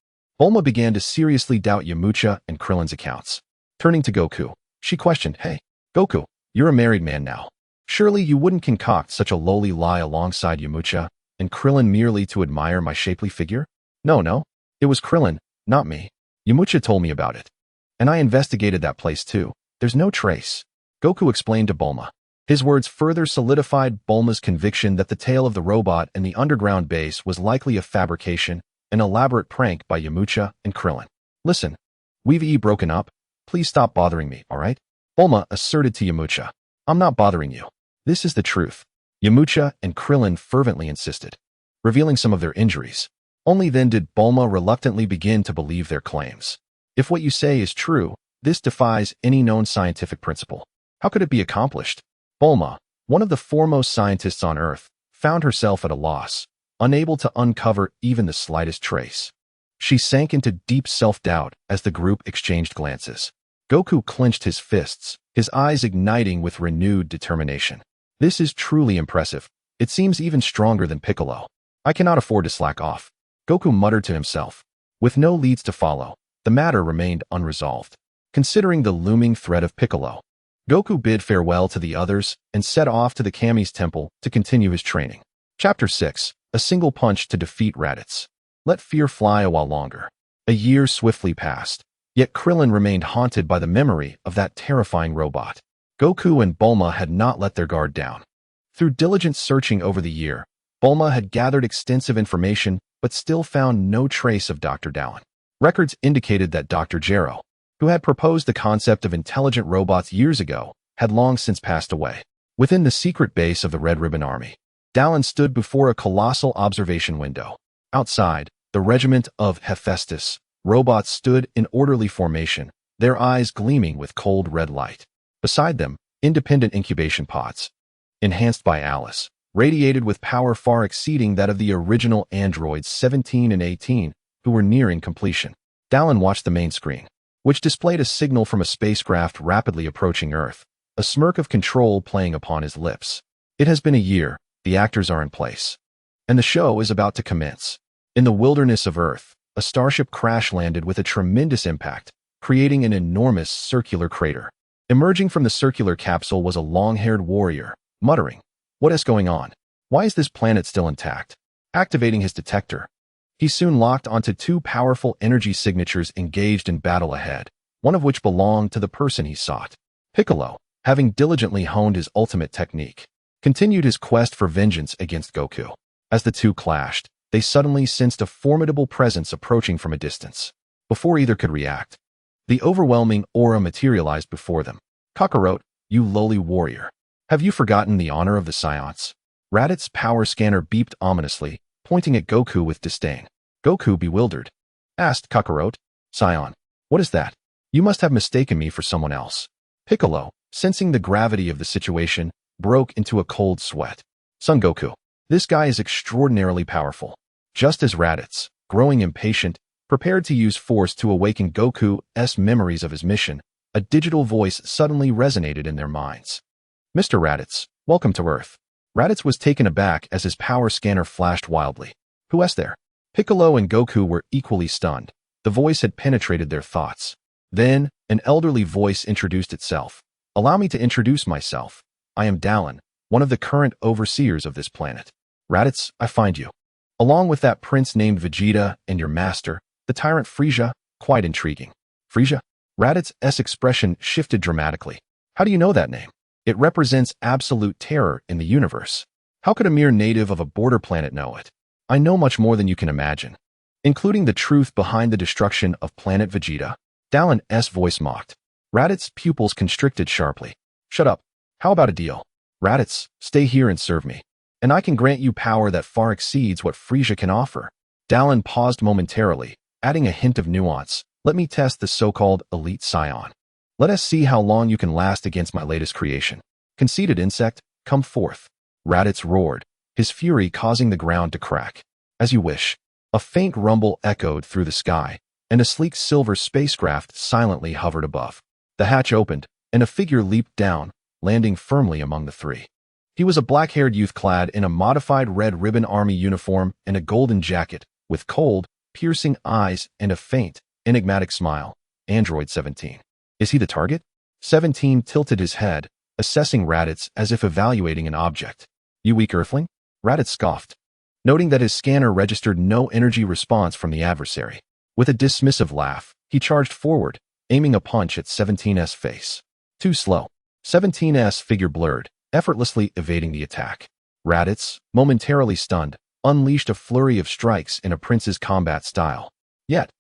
Bulma began to seriously doubt Yamcha and Krillin's accounts. Turning to Goku, she questioned, "Hey, Goku, you're a married man now. Surely you wouldn't concoct such a lowly lie alongside Yamcha and Krillin merely to admire my shapely figure?" No. It was Krillin, not me. Yamcha told me about it. And I investigated that place too. There's no trace." Goku explained to Bulma. His words further solidified Bulma's conviction that the tale of the robot and the underground base was likely a fabrication, an elaborate prank by Yamcha and Krillin. "Listen, we've broken up. Please stop bothering me, alright?" Bulma asserted to Yamcha. "I'm not bothering you. This is the truth." Yamcha and Krillin fervently insisted, revealing some of their injuries. Only then did Bulma reluctantly begin to believe their claims. "If what you say is true, this defies any known scientific principle. How could it be accomplished?" Bulma, one of the foremost scientists on Earth, found herself at a loss, unable to uncover even the slightest trace. She sank into deep self-doubt as the group exchanged glances. Goku clenched his fists, his eyes igniting with renewed determination. "This is truly impressive. It seems even stronger than Piccolo. I cannot afford to slack off." Goku muttered to himself. With no leads to follow, the matter remained unresolved. Considering the looming threat of Piccolo, Goku bid farewell to the others and set off to the Kami's temple to continue his training. Chapter 6. A single punch to defeat Raditz. Let fear fly a while longer. A year swiftly passed, yet Krillin remained haunted by the memory of that terrifying robot. Goku and Bulma had not let their guard down. Through diligent searching over the year, Bulma had gathered extensive information but still found no trace of Dr. Dallin. Records indicated that Dr. Gero, who had proposed the concept of intelligent robots years ago, had long since passed away. Within the secret base of the Red Ribbon Army, Dallin stood before a colossal observation window. Outside, the regiment of Hephaestus robots stood in orderly formation, their eyes gleaming with cold red light. Beside them, independent incubation pods, enhanced by Alice, radiated with power far exceeding that of the original androids 17 and 18, who were nearing completion. Dallin watched the main screen, which displayed a signal from a spacecraft rapidly approaching Earth, a smirk of control playing upon his lips. It has been a year, the actors are in place, and the show is about to commence. In the wilderness of Earth, a starship crash-landed with a tremendous impact, creating an enormous circular crater. Emerging from the circular capsule was a long-haired warrior, muttering, "What is going on? Why is this planet still intact?" Activating his detector, he soon locked onto two powerful energy signatures engaged in battle ahead, one of which belonged to the person he sought. Piccolo, having diligently honed his ultimate technique, continued his quest for vengeance against Goku. As the two clashed, they suddenly sensed a formidable presence approaching from a distance. Before either could react, the overwhelming aura materialized before them. "Kakarot, you lowly warrior. Have you forgotten the honor of the Science?" Raditz's power scanner beeped ominously, pointing at Goku with disdain. Goku, bewildered, asked Kakarot. Scion, what is that? You must have mistaken me for someone else. Piccolo, sensing the gravity of the situation, broke into a cold sweat. Son Goku, this guy is extraordinarily powerful. Just as Raditz, growing impatient, prepared to use force to awaken Goku's memories of his mission, a digital voice suddenly resonated in their minds. Mr. Raditz, welcome to Earth. Raditz was taken aback as his power scanner flashed wildly. Who's there? Piccolo and Goku were equally stunned. The voice had penetrated their thoughts. Then, an elderly voice introduced itself. Allow me to introduce myself. I am Dallin, one of the current overseers of this planet. Raditz, I find you. Along with that prince named Vegeta and your master, the tyrant Frieza, quite intriguing. Frieza? Raditz's expression shifted dramatically. How do you know that name? It represents absolute terror in the universe. How could a mere native of a border planet know it? I know much more than you can imagine, including the truth behind the destruction of planet Vegeta. Dallin's voice mocked. Raditz's pupils constricted sharply. Shut up. How about a deal? Raditz, stay here and serve me, and I can grant you power that far exceeds what Frieza can offer. Dallin paused momentarily, adding a hint of nuance. Let me test the so-called elite scion. Let us see how long you can last against my latest creation. Conceited insect, come forth. Raditz roared, his fury causing the ground to crack. As you wish. A faint rumble echoed through the sky, and a sleek silver spacecraft silently hovered above. The hatch opened, and a figure leaped down, landing firmly among the three. He was a black-haired youth clad in a modified red ribbon army uniform and a golden jacket, with cold, piercing eyes and a faint, enigmatic smile. Android 17. Is he the target? 17 tilted his head, assessing Raditz as if evaluating an object. You weak earthling? Raditz scoffed, noting that his scanner registered no energy response from the adversary. With a dismissive laugh, he charged forward, aiming a punch at 17's face. Too slow. 17's figure blurred, effortlessly evading the attack. Raditz, momentarily stunned, unleashed a flurry of strikes in a prince's combat style. Yet,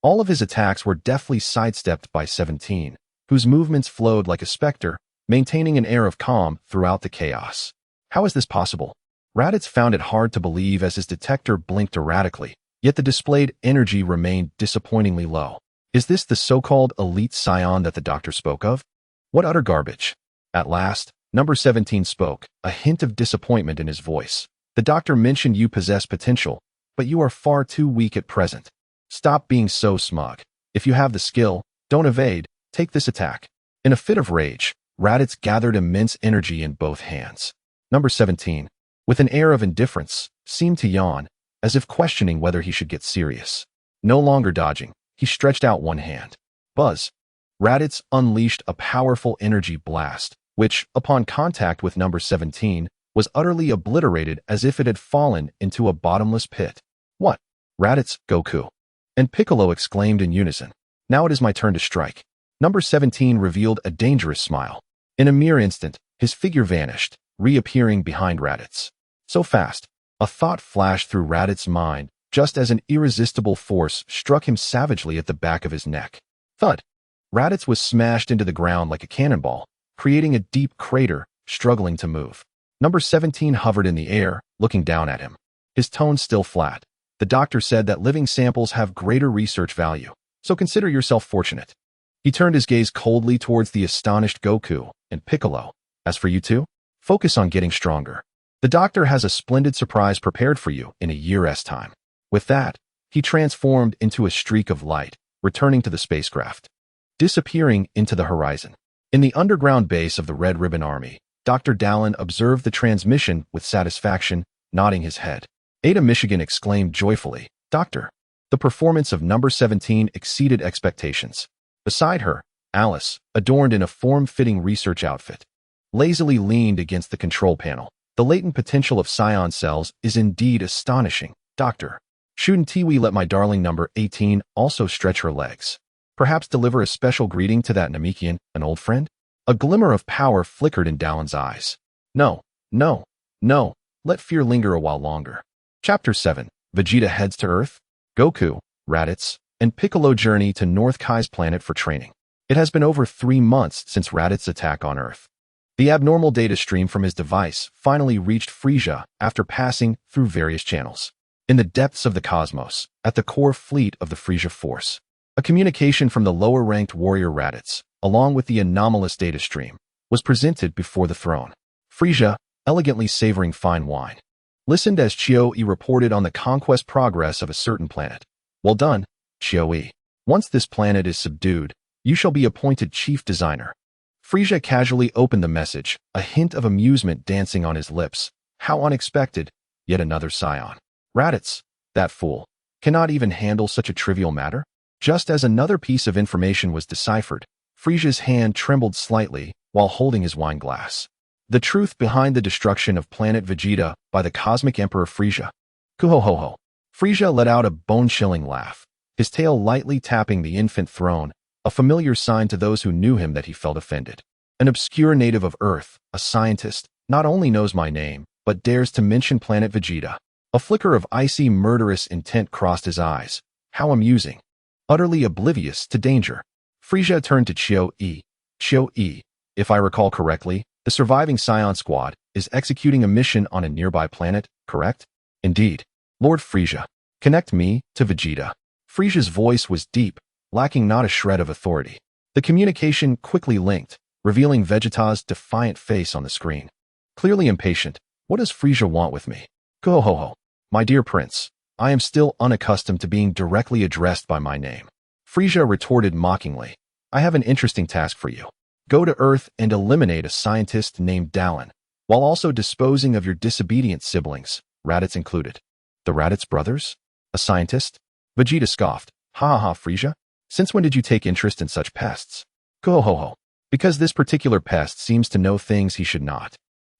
all of his attacks were deftly sidestepped by 17, whose movements flowed like a specter, maintaining an air of calm throughout the chaos. How is this possible? Raditz found it hard to believe as his detector blinked erratically, yet the displayed energy remained disappointingly low. Is this the so-called elite scion that the doctor spoke of? What utter garbage. At last, number 17 spoke, a hint of disappointment in his voice. The doctor mentioned you possess potential, but you are far too weak at present. Stop being so smug. If you have the skill, don't evade, take this attack. In a fit of rage, Raditz gathered immense energy in both hands. Number 17, with an air of indifference, seemed to yawn, as if questioning whether he should get serious. No longer dodging, he stretched out one hand. Buzz. Raditz unleashed a powerful energy blast, which, upon contact with number 17, was utterly obliterated as if it had fallen into a bottomless pit. What? Raditz, Goku. And Piccolo exclaimed in unison. Now it is my turn to strike. Number 17 revealed a dangerous smile. In a mere instant, his figure vanished, reappearing behind Raditz. So fast, a thought flashed through Raditz's mind, just as an irresistible force struck him savagely at the back of his neck. Thud! Raditz was smashed into the ground like a cannonball, creating a deep crater, struggling to move. Number 17 hovered in the air, looking down at him. His tone still flat. The doctor said that living samples have greater research value, so consider yourself fortunate. He turned his gaze coldly towards the astonished Goku and Piccolo. As for you two, focus on getting stronger. The doctor has a splendid surprise prepared for you in a year's time. With that, he transformed into a streak of light, returning to the spacecraft, disappearing into the horizon. In the underground base of the Red Ribbon Army, Dr. Dallin observed the transmission with satisfaction, nodding his head. Ada Michigan exclaimed joyfully, Doctor, the performance of number 17 exceeded expectations. Beside her, Alice, adorned in a form-fitting research outfit, lazily leaned against the control panel. The latent potential of scion cells is indeed astonishing, Doctor. Shouldn't we let my darling number 18 also stretch her legs? Perhaps deliver a special greeting to that Namekian, an old friend? A glimmer of power flickered in Dallin's eyes. No, no, no, let fear linger a while longer. Chapter 7, Vegeta heads to Earth. Goku, Raditz, and Piccolo journey to North Kai's planet for training. It has been over 3 months since Raditz's attack on Earth. The abnormal data stream from his device finally reached Frieza after passing through various channels. In the depths of the cosmos, at the core fleet of the Frisia force, a communication from the lower-ranked warrior Raditz, along with the anomalous data stream, was presented before the throne. Frisia, elegantly savoring fine wine, listened as Chio-E reported on the conquest progress of a certain planet. Well done, Chio-E. Once this planet is subdued, you shall be appointed chief designer. Frisia casually opened the message, a hint of amusement dancing on his lips. How unexpected, yet another scion. Raditz, that fool, cannot even handle such a trivial matter? Just as another piece of information was deciphered, Frisia's hand trembled slightly while holding his wine glass. The truth behind the destruction of planet Vegeta by the cosmic emperor Frisia. Kuhohoho. Frisia let out a bone-chilling laugh, his tail lightly tapping the infant throne, a familiar sign to those who knew him that he felt offended. An obscure native of Earth, a scientist, not only knows my name, but dares to mention planet Vegeta. A flicker of icy, murderous intent crossed his eyes. How amusing. Utterly oblivious to danger. Frisia turned to Chio-E. Chio-E, if I recall correctly, the surviving Scion squad is executing a mission on a nearby planet, correct? Indeed. Lord Frisia, connect me to Vegeta. Frisia's voice was deep, lacking not a shred of authority. The communication quickly linked, revealing Vegeta's defiant face on the screen. Clearly impatient, what does Frisia want with me? Go-ho-ho. My dear prince, I am still unaccustomed to being directly addressed by my name. Frisia retorted mockingly. I have an interesting task for you. Go to Earth and eliminate a scientist named Dallin, while also disposing of your disobedient siblings, Raditz included. The Raditz brothers? A scientist? Vegeta scoffed. Ha ha ha, Frisia. Since when did you take interest in such pests? Go-ho-ho. Because this particular pest seems to know things he should not.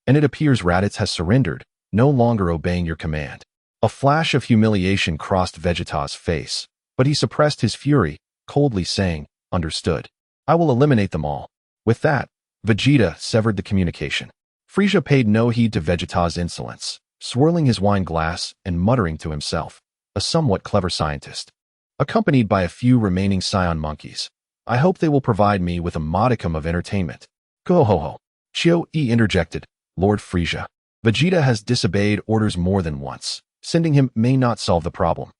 And it appears Raditz has surrendered, no longer obeying your command. A flash of humiliation crossed Vegeta's face, but he suppressed his fury, coldly saying, Understood. I will eliminate them all. With that, Vegeta severed the communication. Frisia paid no heed to Vegeta's insolence, swirling his wine glass and muttering to himself, a somewhat clever scientist. Accompanied by a few remaining Scion monkeys, I hope they will provide me with a modicum of entertainment. Go-ho-ho. Chio-E interjected, Lord Frisia. Vegeta has disobeyed orders more than once. Sending him may not solve the problem.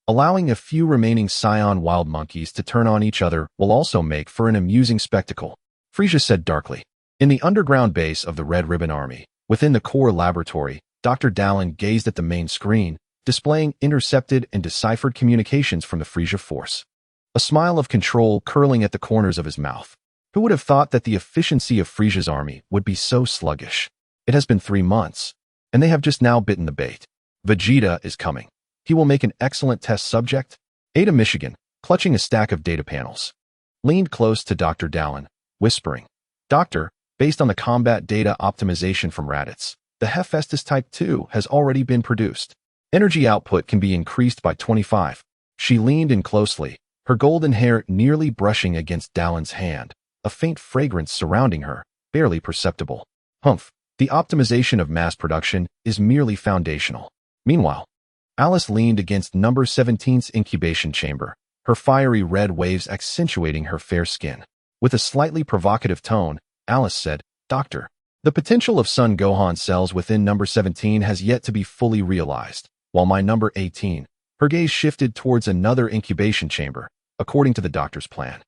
Allowing a few remaining Scion wild monkeys to turn on each other will also make for an amusing spectacle, Frisia said darkly. In the underground base of the Red Ribbon Army, within the core laboratory, Dr. Dallin gazed at the main screen, displaying intercepted and deciphered communications from the Frisia force. A smile of control curling at the corners of his mouth. Who would have thought that the efficiency of Frisia's army would be so sluggish? It has been 3 months, and they have just now bitten the bait. Vegeta is coming. He will make an excellent test subject. Ada Michigan, clutching a stack of data panels, leaned close to Dr. Dallin, whispering, Doctor, based on the combat data optimization from Raditz, the Hephaestus Type 2 has already been produced. Energy output can be increased by 25. She leaned in closely, her golden hair nearly brushing against Dallin's hand, a faint fragrance surrounding her, barely perceptible. Humph, the optimization of mass production is merely foundational. Meanwhile, Alice leaned against number 17's incubation chamber, her fiery red waves accentuating her fair skin. With a slightly provocative tone, Alice said, Doctor, the potential of Son Gohan cells within number 17 has yet to be fully realized, while my number 18, her gaze shifted towards another incubation chamber, according to the doctor's plan.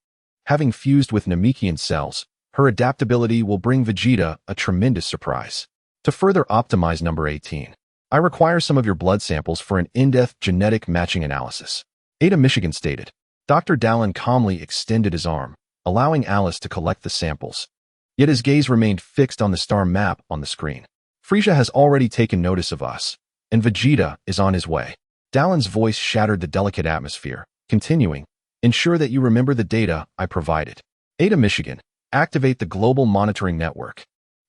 Having fused with Namekian cells, her adaptability will bring Vegeta a tremendous surprise. To further optimize number 18, I require some of your blood samples for an in-depth genetic matching analysis. Ada Michigan stated. Dr. Dallin calmly extended his arm, allowing Alice to collect the samples. Yet his gaze remained fixed on the star map on the screen. Frisia has already taken notice of us, and Vegeta is on his way. Dallin's voice shattered the delicate atmosphere, continuing, Ensure that you remember the data I provided. Ada Michigan, activate the global monitoring network.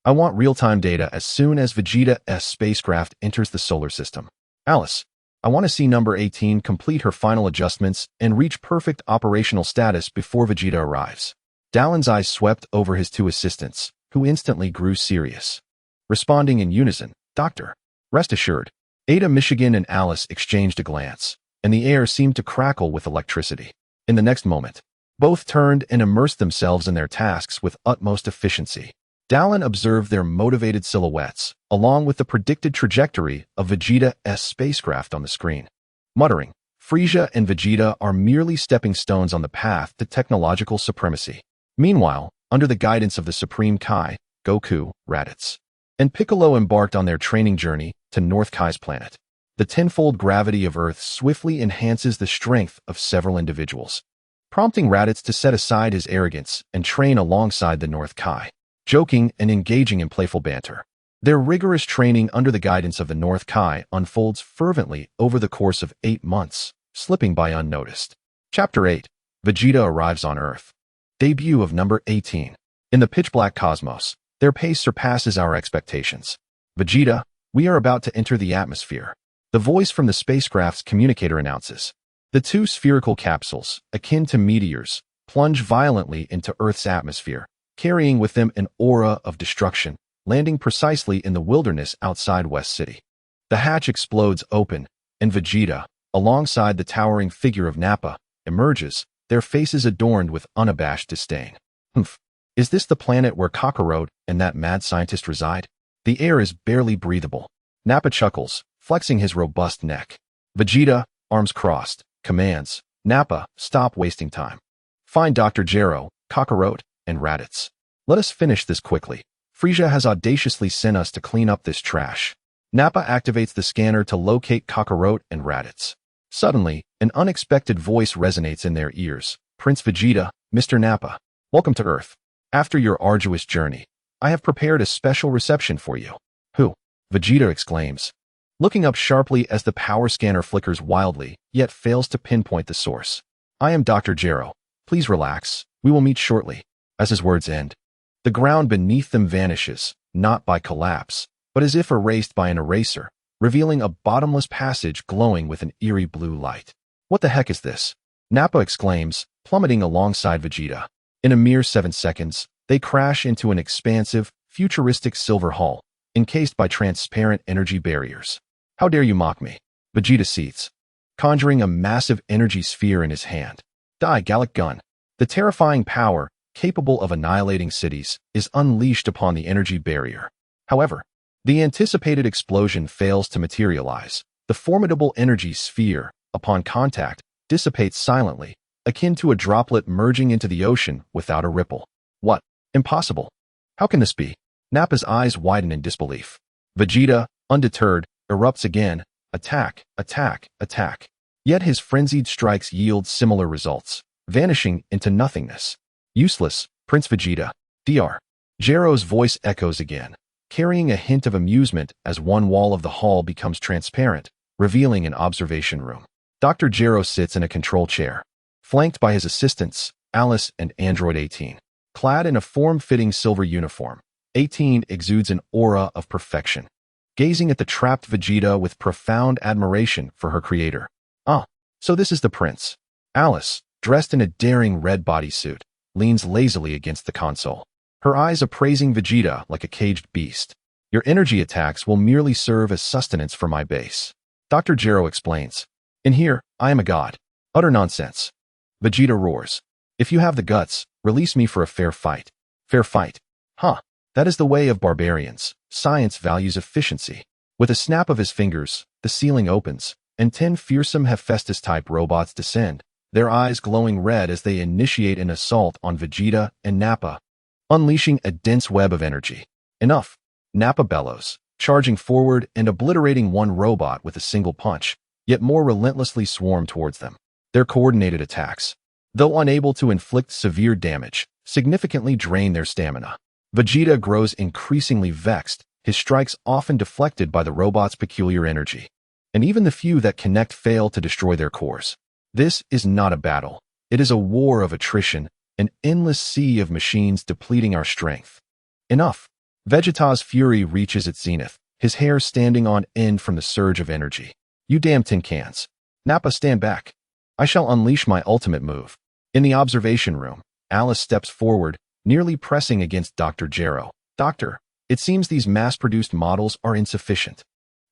I want real-time data as soon as Vegeta's spacecraft enters the solar system. Alice, I want to see number 18 complete her final adjustments and reach perfect operational status before Vegeta arrives. Dallin's eyes swept over his 2 assistants, who instantly grew serious. Responding in unison, Doctor, rest assured. Ada Michigan and Alice exchanged a glance, and the air seemed to crackle with electricity. In the next moment, both turned and immersed themselves in their tasks with utmost efficiency. Dallin observed their motivated silhouettes, along with the predicted trajectory of Vegeta's spacecraft on the screen. Muttering, Frieza and Vegeta are merely stepping stones on the path to technological supremacy. Meanwhile, under the guidance of the Supreme Kai, Goku, Raditz, and Piccolo embarked on their training journey to North Kai's planet. The tenfold gravity of Earth swiftly enhances the strength of several individuals, prompting Raditz to set aside his arrogance and train alongside the North Kai, joking and engaging in playful banter. Their rigorous training under the guidance of the North Kai unfolds fervently over the course of 8 months, slipping by unnoticed. Chapter 8. Vegeta arrives on Earth. Debut of number 18. In the pitch-black cosmos, their pace surpasses our expectations. Vegeta, we are about to enter the atmosphere. The voice from the spacecraft's communicator announces. The 2 spherical capsules, akin to meteors, plunge violently into Earth's atmosphere, carrying with them an aura of destruction, landing precisely in the wilderness outside West City. The hatch explodes open, and Vegeta, alongside the towering figure of Nappa, emerges, their faces adorned with unabashed disdain. Humph. Is this the planet where Kakarot and that mad scientist reside? The air is barely breathable. Nappa chuckles, flexing his robust neck. Vegeta, arms crossed, commands, Nappa, stop wasting time. Find Dr. Gero, Kakarot, and Raditz. Let us finish this quickly. Frieza has audaciously sent us to clean up this trash. Nappa activates the scanner to locate Kakarot and Raditz. Suddenly, an unexpected voice resonates in their ears. Prince Vegeta, Mr. Nappa, welcome to Earth. After your arduous journey, I have prepared a special reception for you. Who? Vegeta exclaims, looking up sharply as the power scanner flickers wildly, yet fails to pinpoint the source. I am Dr. Gero. Please relax. We will meet shortly. As his words end, the ground beneath them vanishes, not by collapse, but as if erased by an eraser, revealing a bottomless passage glowing with an eerie blue light. What the heck is this? Nappa exclaims, plummeting alongside Vegeta. In a mere 7 seconds, they crash into an expansive, futuristic silver hull, encased by transparent energy barriers. How dare you mock me? Vegeta seethes, conjuring a massive energy sphere in his hand. Die, Gallic Gun. The terrifying power, capable of annihilating cities, is unleashed upon the energy barrier. However, the anticipated explosion fails to materialize. The formidable energy sphere, upon contact, dissipates silently, akin to a droplet merging into the ocean without a ripple. What? Impossible. How can this be? Nappa's eyes widen in disbelief. Vegeta, undeterred, erupts again. Attack, attack, attack. Yet his frenzied strikes yield similar results, vanishing into nothingness. Useless, Prince Vegeta. Dr. Gero's voice echoes again, carrying a hint of amusement as one wall of the hall becomes transparent, revealing an observation room. Dr. Gero sits in a control chair, flanked by his assistants, Alice and Android 18. Clad in a form-fitting silver uniform, 18 exudes an aura of perfection, gazing at the trapped Vegeta with profound admiration for her creator. Ah, so this is the prince. Alice, dressed in a daring red bodysuit, leans lazily against the console, her eyes appraising Vegeta like a caged beast. Your energy attacks will merely serve as sustenance for my base. Dr. Gero explains. In here, I am a god. Utter nonsense. Vegeta roars. If you have the guts, release me for a fair fight. Fair fight. Huh. That is the way of barbarians. Science values efficiency. With a snap of his fingers, the ceiling opens, and 10 fearsome Hephaestus-type robots descend, their eyes glowing red as they initiate an assault on Vegeta and Nappa, unleashing a dense web of energy. Enough. Nappa bellows, charging forward and obliterating one robot with a single punch, yet more relentlessly swarm towards them. Their coordinated attacks, though unable to inflict severe damage, significantly drain their stamina. Vegeta grows increasingly vexed, his strikes often deflected by the robot's peculiar energy, and even the few that connect fail to destroy their cores. This is not a battle. It is a war of attrition, an endless sea of machines depleting our strength. Enough. Vegeta's fury reaches its zenith, his hair standing on end from the surge of energy. You damn tin cans. Nappa, stand back. I shall unleash my ultimate move. In the observation room, Alice steps forward, nearly pressing against Dr. Gero. Doctor, it seems these mass-produced models are insufficient.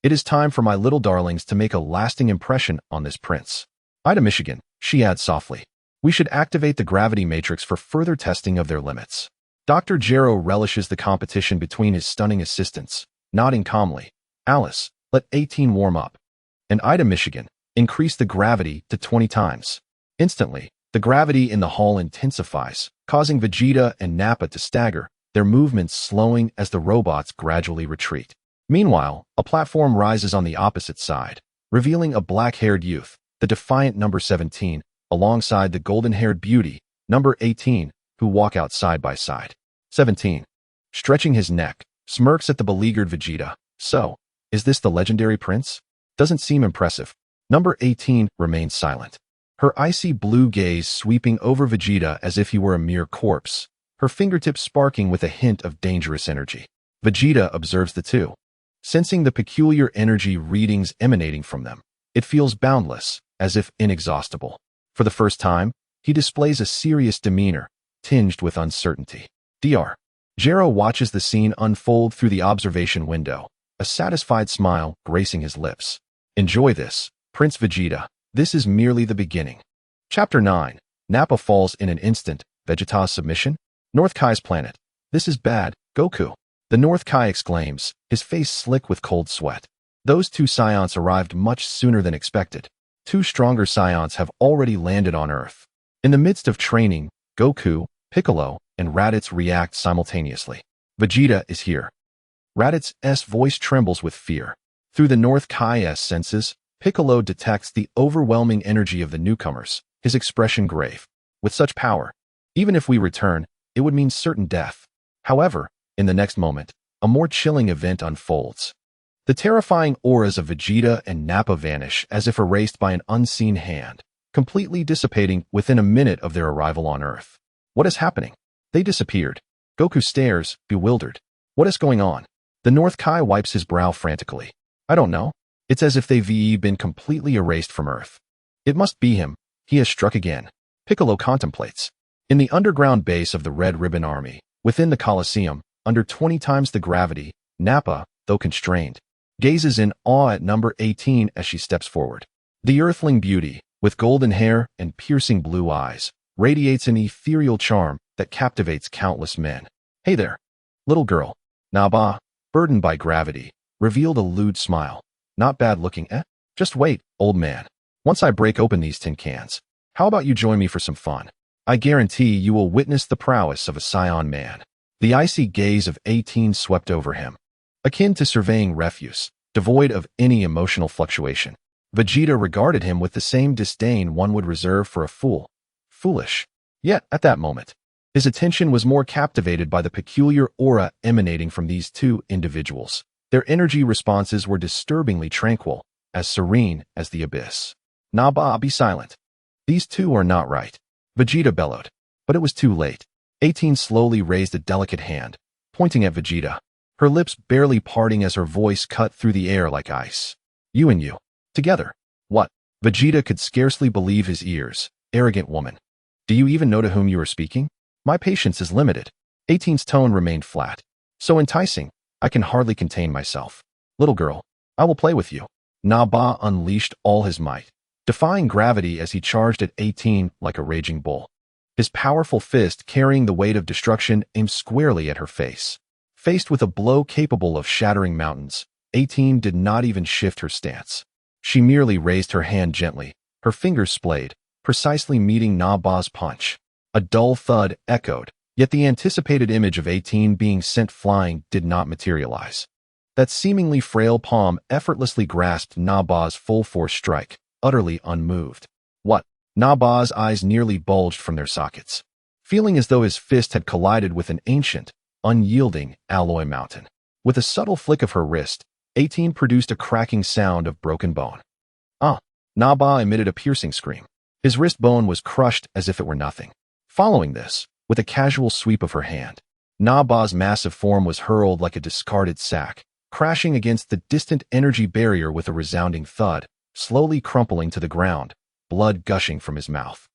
It is time for my little darlings to make a lasting impression on this prince. Ida Michigan, she adds softly. We should activate the gravity matrix for further testing of their limits. Dr. Gero relishes the competition between his stunning assistants, nodding calmly. Alice, let 18 warm up. And Ida, Michigan, increase the gravity to 20 times. Instantly, the gravity in the hall intensifies, causing Vegeta and Nappa to stagger, their movements slowing as the robots gradually retreat. Meanwhile, a platform rises on the opposite side, revealing a black-haired youth, the defiant number 17, alongside the golden-haired beauty, number 18, who walk out side by side. 17, stretching his neck, smirks at the beleaguered Vegeta. So, is this the legendary prince? Doesn't seem impressive. Number 18 remains silent. Her icy blue gaze sweeping over Vegeta as if he were a mere corpse, her fingertips sparking with a hint of dangerous energy. Vegeta observes the two. Sensing the peculiar energy readings emanating from them, it feels boundless, as if inexhaustible. For the first time, he displays a serious demeanor, tinged with uncertainty. Dr. Gero watches the scene unfold through the observation window, a satisfied smile gracing his lips. Enjoy this, Prince Vegeta. This is merely the beginning. Chapter 9. Nappa falls in an instant. Vegeta's submission? North Kai's planet. This is bad, Goku. The North Kai exclaims, his face slick with cold sweat. Those two Scions arrived much sooner than expected. Two stronger Scions have already landed on Earth. In the midst of training, Goku, Piccolo, and Raditz react simultaneously. Vegeta is here. Raditz's voice trembles with fear. Through the North Kai's senses, Piccolo detects the overwhelming energy of the newcomers, his expression grave. With such power, even if we return, it would mean certain death. However, in the next moment, a more chilling event unfolds. The terrifying auras of Vegeta and Nappa vanish as if erased by an unseen hand, completely dissipating within a minute of their arrival on Earth. What is happening? They disappeared. Goku stares, bewildered. What is going on? The North Kai wipes his brow frantically. I don't know. It's as if they've been completely erased from Earth. It must be him. He has struck again. Piccolo contemplates. In the underground base of the Red Ribbon Army, within the Colosseum, under 20 times the gravity, Nappa, though constrained, gazes in awe at number 18 as she steps forward. The earthling beauty, with golden hair and piercing blue eyes, radiates an ethereal charm that captivates countless men. Hey there, little girl. Nappa, burdened by gravity, revealed a lewd smile. Not bad looking, eh? Just wait, old man. Once I break open these tin cans, how about you join me for some fun? I guarantee you will witness the prowess of a Scion man. The icy gaze of 18 swept over him, akin to surveying refuse, devoid of any emotional fluctuation. Vegeta regarded him with the same disdain one would reserve for a fool. Foolish. Yet, at that moment, his attention was more captivated by the peculiar aura emanating from these two individuals. Their energy responses were disturbingly tranquil, as serene as the abyss. Nappa, be silent. These two are not right. Vegeta bellowed. But it was too late. 18 slowly raised a delicate hand, pointing at Vegeta, her lips barely parting as her voice cut through the air like ice. You and you. Together. What? Vegeta could scarcely believe his ears. Arrogant woman. Do you even know to whom you are speaking? My patience is limited. 18's tone remained flat. So enticing, I can hardly contain myself. Little girl, I will play with you. Nappa unleashed all his might, defying gravity as he charged at 18 like a raging bull. His powerful fist carrying the weight of destruction aimed squarely at her face. Faced with a blow capable of shattering mountains, 18 did not even shift her stance. She merely raised her hand gently, her fingers splayed, precisely meeting Nappa's punch. A dull thud echoed, yet the anticipated image of 18 being sent flying did not materialize. That seemingly frail palm effortlessly grasped Nappa's full-force strike, utterly unmoved. What? Nappa's eyes nearly bulged from their sockets, feeling as though his fist had collided with an ancient, unyielding alloy mountain. With a subtle flick of her wrist, 18 produced a cracking sound of broken bone. Nappa emitted a piercing scream. His wrist bone was crushed as if it were nothing. Following this, with a casual sweep of her hand, Nappa's massive form was hurled like a discarded sack, crashing against the distant energy barrier with a resounding thud, slowly crumpling to the ground, blood gushing from his mouth.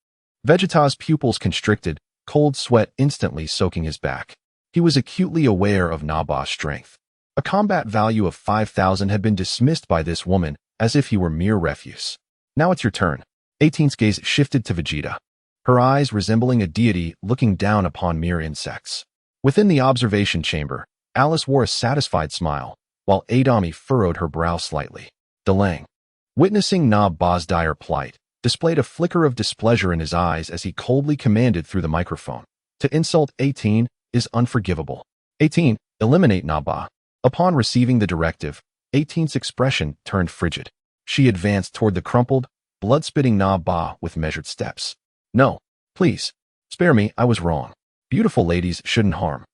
Vegeta's pupils constricted, cold sweat instantly soaking his back. He was acutely aware of Nappa's strength. A combat value of 5,000 had been dismissed by this woman as if he were mere refuse. Now it's your turn. 18's gaze shifted to Vegeta, her eyes resembling a deity looking down upon mere insects. Within the observation chamber, Alice wore a satisfied smile, while Adami furrowed her brow slightly. Delang, witnessing Na Ba's dire plight, displayed a flicker of displeasure in his eyes as he coldly commanded through the microphone. To insult 18 is unforgivable. 18, eliminate Na Ba. Upon receiving the directive, 18's expression turned frigid. She advanced toward the crumpled, blood-spitting Na Ba with measured steps. No, please, spare me, I was wrong. Beautiful ladies shouldn't harm.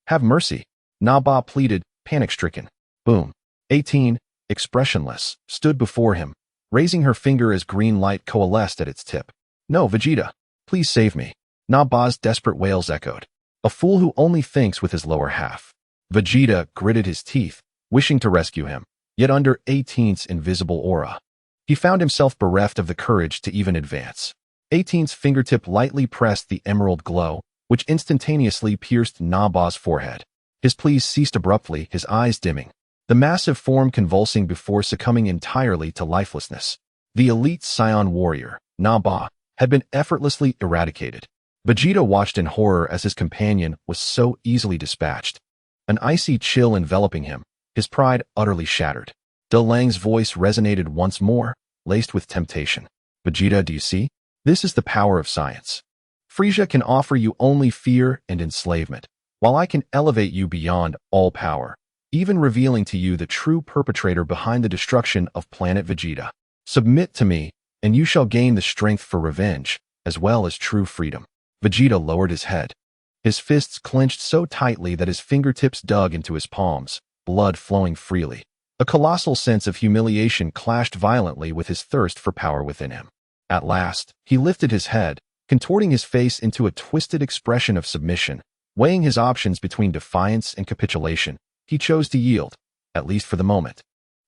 Have mercy, Na Ba pleaded, panic-stricken. Boom. 18, expressionless, stood before him, raising her finger as green light coalesced at its tip. No, Vegeta, please save me. Na Ba's desperate wails echoed. A fool who only thinks with his lower half. Vegeta gritted his teeth, wishing to rescue him, yet under 18's invisible aura. He found himself bereft of the courage to even advance. 18's fingertip lightly pressed the emerald glow, which instantaneously pierced Na Ba's forehead. His pleas ceased abruptly, his eyes dimming, the massive form convulsing before succumbing entirely to lifelessness. The elite Scion warrior, Na Ba, had been effortlessly eradicated. Vegeta watched in horror as his companion was so easily dispatched. An icy chill enveloping him, his pride utterly shattered. Delang's voice resonated once more, laced with temptation. Vegeta, do you see? This is the power of science. Frieza can offer you only fear and enslavement, while I can elevate you beyond all power, even revealing to you the true perpetrator behind the destruction of planet Vegeta. Submit to me, and you shall gain the strength for revenge, as well as true freedom. Vegeta lowered his head. His fists clenched so tightly that his fingertips dug into his palms, blood flowing freely. A colossal sense of humiliation clashed violently with his thirst for power within him. At last, he lifted his head, contorting his face into a twisted expression of submission. Weighing his options between defiance and capitulation, he chose to yield, at least for the moment.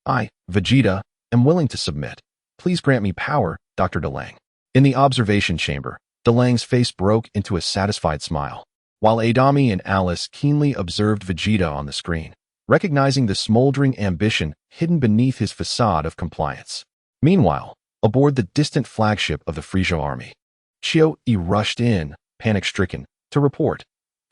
I, Vegeta, am willing to submit. Please grant me power, Dr. Delang. In the observation chamber, Delang's face broke into a satisfied smile, while Adami and Alice keenly observed Vegeta on the screen, recognizing the smoldering ambition hidden beneath his facade of compliance. Meanwhile, aboard the distant flagship of the Frieza army, Chio-E rushed in, panic-stricken, to report.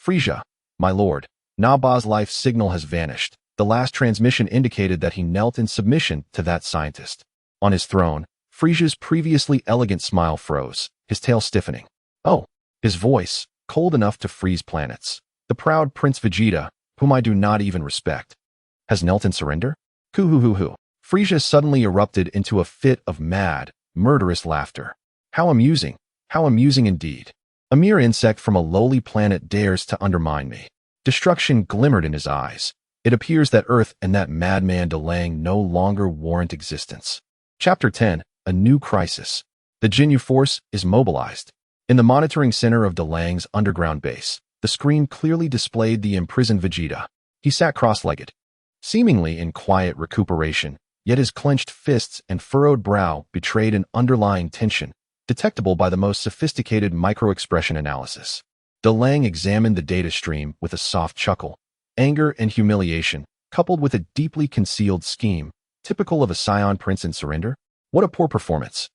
Frieza, my lord, Na Ba's life signal has vanished. The last transmission indicated that he knelt in submission to that scientist. On his throne, Frieza's previously elegant smile froze, his tail stiffening. Oh, his voice, cold enough to freeze planets. The proud Prince Vegeta, whom I do not even respect, has knelt in surrender? Coo-hoo-hoo-hoo. Frieza suddenly erupted into a fit of mad, murderous laughter. How amusing indeed. A mere insect from a lowly planet dares to undermine me. Destruction glimmered in his eyes. It appears that Earth and that madman Delang no longer warrant existence. Chapter 10, A New Crisis. The Ginyu Force is mobilized. In the monitoring center of Delang's underground base, the screen clearly displayed the imprisoned Vegeta. He sat cross-legged, seemingly in quiet recuperation, yet his clenched fists and furrowed brow betrayed an underlying tension, detectable by the most sophisticated micro-expression analysis. Delang examined the data stream with a soft chuckle. Anger and humiliation, coupled with a deeply concealed scheme, typical of a Scion prince in surrender? What a poor performance.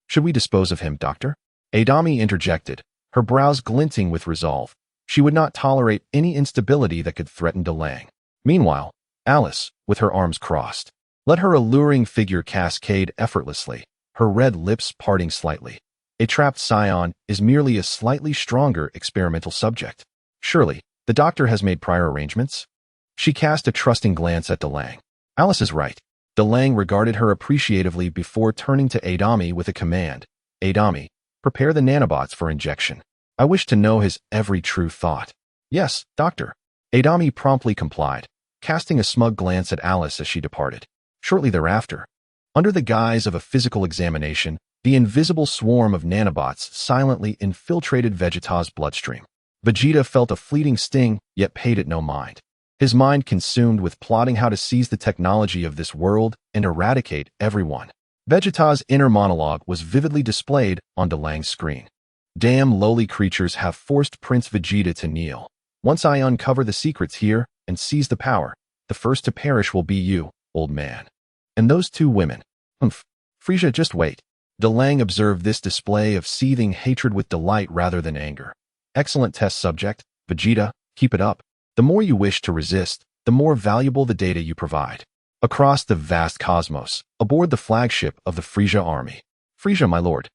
Should we dispose of him, Doctor? Adami interjected, her brows glinting with resolve. She would not tolerate any instability that could threaten Delang. Meanwhile, Alice, with her arms crossed, let her alluring figure cascade effortlessly, her red lips parting slightly. A trapped Scion is merely a slightly stronger experimental subject. Surely, the doctor has made prior arrangements? She cast a trusting glance at Delang. Alice is right. Delang regarded her appreciatively before turning to Adami with a command. Adami, prepare the nanobots for injection. I wish to know his every true thought. Yes, doctor. Adami promptly complied, casting a smug glance at Alice as she departed. Shortly thereafter, under the guise of a physical examination, the invisible swarm of nanobots silently infiltrated Vegeta's bloodstream. Vegeta felt a fleeting sting, yet paid it no mind. His mind consumed with plotting how to seize the technology of this world and eradicate everyone. Vegeta's inner monologue was vividly displayed on Delang's screen. Damn lowly creatures have forced Prince Vegeta to kneel. Once I uncover the secrets here and seize the power, the first to perish will be you, old man. And those two women. Frieza, just wait. Delang observed this display of seething hatred with delight rather than anger. Excellent test subject, Vegeta, keep it up. The more you wish to resist, the more valuable the data you provide. Across the vast cosmos, aboard the flagship of the Frisia army. Frisia, my lord.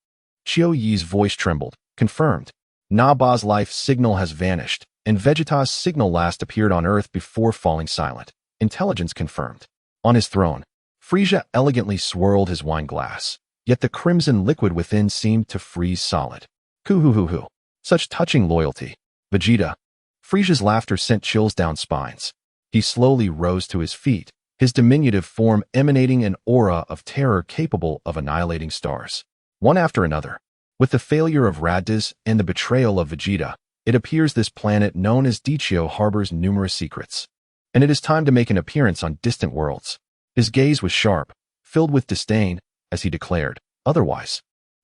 Qiu Yi's voice trembled. Confirmed. Naba's life signal has vanished, and Vegeta's signal last appeared on Earth before falling silent. Intelligence confirmed. On his throne, Frisia elegantly swirled his wine glass, yet the crimson liquid within seemed to freeze solid. Coo-hoo-hoo-hoo. Such touching loyalty. Vegeta. Frisia's laughter sent chills down spines. He slowly rose to his feet, his diminutive form emanating an aura of terror capable of annihilating stars. One after another. With the failure of Raditz and the betrayal of Vegeta, it appears this planet known as Dechio harbors numerous secrets. And it is time to make an appearance on distant worlds. His gaze was sharp, filled with disdain, as he declared, otherwise,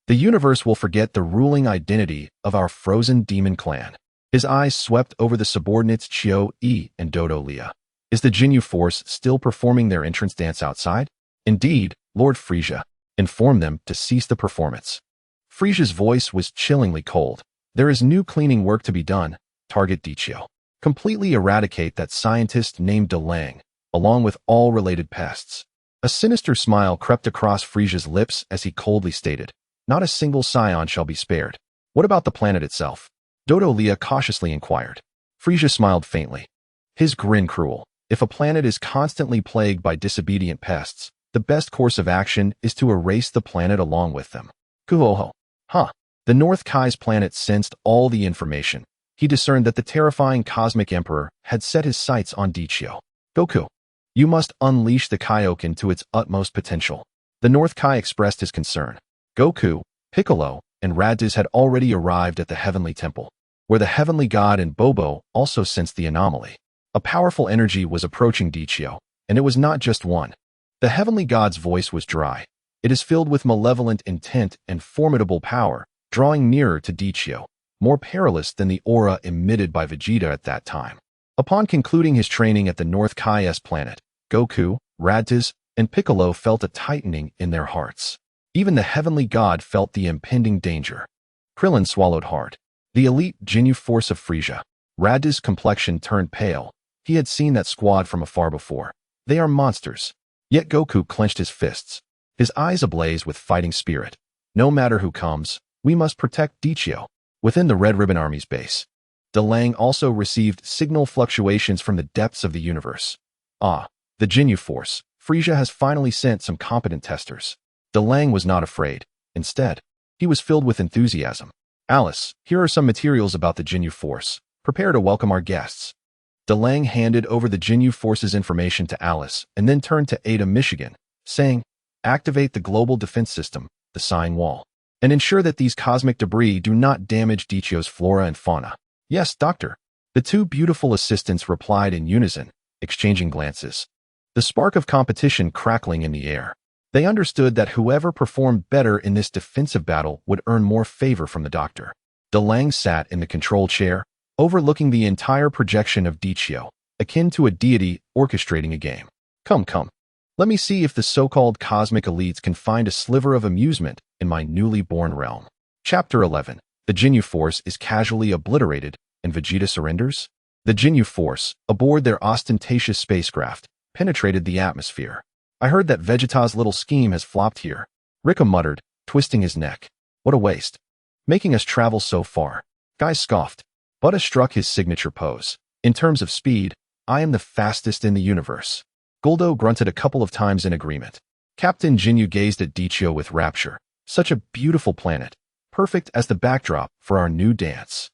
the universe will forget the ruling identity of our frozen demon clan. His eyes swept over the subordinates Qiu Yi and Dodo Lia. Is the Jinyu Force still performing their entrance dance outside? Indeed, Lord Frisia. Inform them to cease the performance. Frisia's voice was chillingly cold. There is new cleaning work to be done. Target Dechio. Completely eradicate that scientist named Delang, along with all related pests. A sinister smile crept across Frisia's lips as he coldly stated, not a single scion shall be spared. What about the planet itself? Dodo Lia cautiously inquired. Frisia smiled faintly. His grin cruel. If a planet is constantly plagued by disobedient pests, the best course of action is to erase the planet along with them. Kuhoho. Huh. The North Kai's planet sensed all the information. He discerned that the terrifying cosmic emperor had set his sights on Dechio. Goku. You must unleash the Kaioken to its utmost potential. The North Kai expressed his concern. Goku, Piccolo, and Raditz had already arrived at the Heavenly Temple, where the Heavenly God and Bobo also sensed the anomaly. A powerful energy was approaching Dechio, and it was not just one. The Heavenly God's voice was dry. It is filled with malevolent intent and formidable power, drawing nearer to Dechio, more perilous than the aura emitted by Vegeta at that time. Upon concluding his training at the North Kai's planet, Goku, Raditz, and Piccolo felt a tightening in their hearts. Even the Heavenly God felt the impending danger. Krillin swallowed hard. The elite Jinyu Force of Frisia. Raditz's complexion turned pale. He had seen that squad from afar before. They are monsters. Yet Goku clenched his fists, his eyes ablaze with fighting spirit. No matter who comes, we must protect Dechio. Within the Red Ribbon Army's base, Delang also received signal fluctuations from the depths of the universe. Ah, the Jinyu Force. Frisia has finally sent some competent testers. Delang was not afraid. Instead, he was filled with enthusiasm. Alice, here are some materials about the Jinyu Force. Prepare to welcome our guests. Delang handed over the Jinyu Force's information to Alice and then turned to Ada Michigan, saying, activate the global defense system, the Sign Wall, and ensure that these cosmic debris do not damage Dechio's flora and fauna. Yes, Doctor. The two beautiful assistants replied in unison, exchanging glances. The spark of competition crackling in the air. They understood that whoever performed better in this defensive battle would earn more favor from the Doctor. Delang sat in the control chair, overlooking the entire projection of Dechio, akin to a deity orchestrating a game. Come. Let me see if the so-called cosmic elites can find a sliver of amusement in my newly born realm. Chapter 11. The Jinyu Force is casually obliterated, and Vegeta surrenders? The Jinyu Force, aboard their ostentatious spacecraft, penetrated the atmosphere. I heard that Vegeta's little scheme has flopped here. Rika muttered, twisting his neck. What a waste. Making us travel so far. Guy scoffed. Buddha struck his signature pose. In terms of speed, I am the fastest in the universe. Guldo grunted a couple of times in agreement. Captain Jinyu gazed at Dechio with rapture. Such a beautiful planet, perfect as the backdrop for our new dance.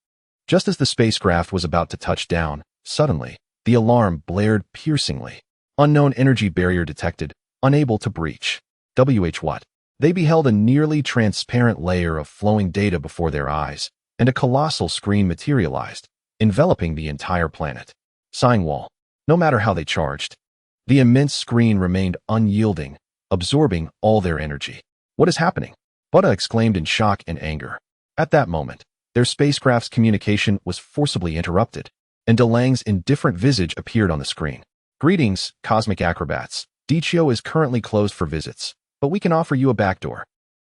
Just as the spacecraft was about to touch down, suddenly, the alarm blared piercingly. Unknown energy barrier detected, unable to breach. What? They beheld a nearly transparent layer of flowing data before their eyes, and a colossal screen materialized, enveloping the entire planet. Sign wall. No matter how they charged, the immense screen remained unyielding, absorbing all their energy. What is happening? Buddha exclaimed in shock and anger. At that moment, their spacecraft's communication was forcibly interrupted, and Delang's indifferent visage appeared on the screen. Greetings, cosmic acrobats. Dechio is currently closed for visits, but we can offer you a backdoor.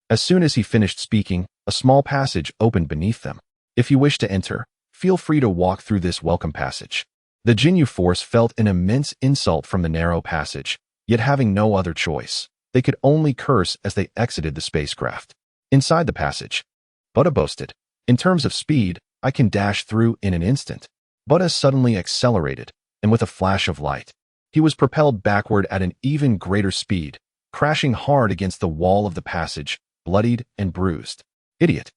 As soon as he finished speaking, a small passage opened beneath them. If you wish to enter, feel free to walk through this welcome passage. The Ginyu Force felt an immense insult from the narrow passage, yet having no other choice, they could only curse as they exited the spacecraft. Inside the passage, Buddha boasted, "In terms of speed, I can dash through in an instant." Buddha suddenly accelerated, and with a flash of light, he was propelled backward at an even greater speed, crashing hard against the wall of the passage, bloodied and bruised. "Idiot."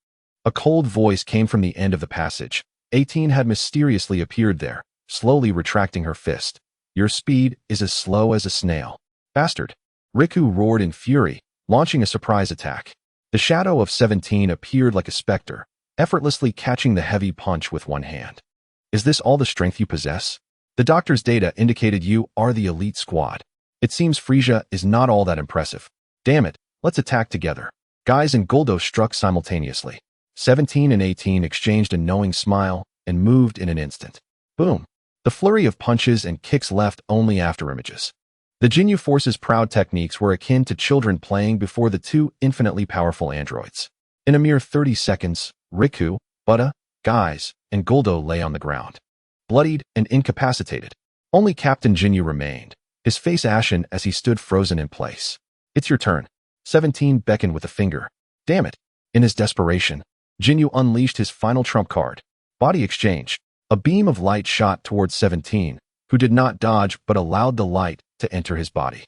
A cold voice came from the end of the passage. 18 had mysteriously appeared there, slowly retracting her fist. "Your speed is as slow as a snail." "Bastard." Riku roared in fury, launching a surprise attack. The shadow of 17 appeared like a specter, effortlessly catching the heavy punch with one hand. "Is this all the strength you possess? The doctor's data indicated you are the elite squad. It seems Frisia is not all that impressive. Damn it, let's attack together." Guys and Guldo struck simultaneously. 17 and 18 exchanged a knowing smile and moved in an instant. Boom. The flurry of punches and kicks left only afterimages. The Ginyu Force's proud techniques were akin to children playing before the two infinitely powerful androids. In a mere 30 seconds, Riku, Buddha, Guys, and Guldo lay on the ground, bloodied and incapacitated. Only Captain Ginyu remained, his face ashen as he stood frozen in place. "It's your turn." 17 beckoned with a finger. "Damn it." In his desperation, Ginyu unleashed his final trump card. Body exchange. A beam of light shot towards 17, who did not dodge but allowed the light to enter his body.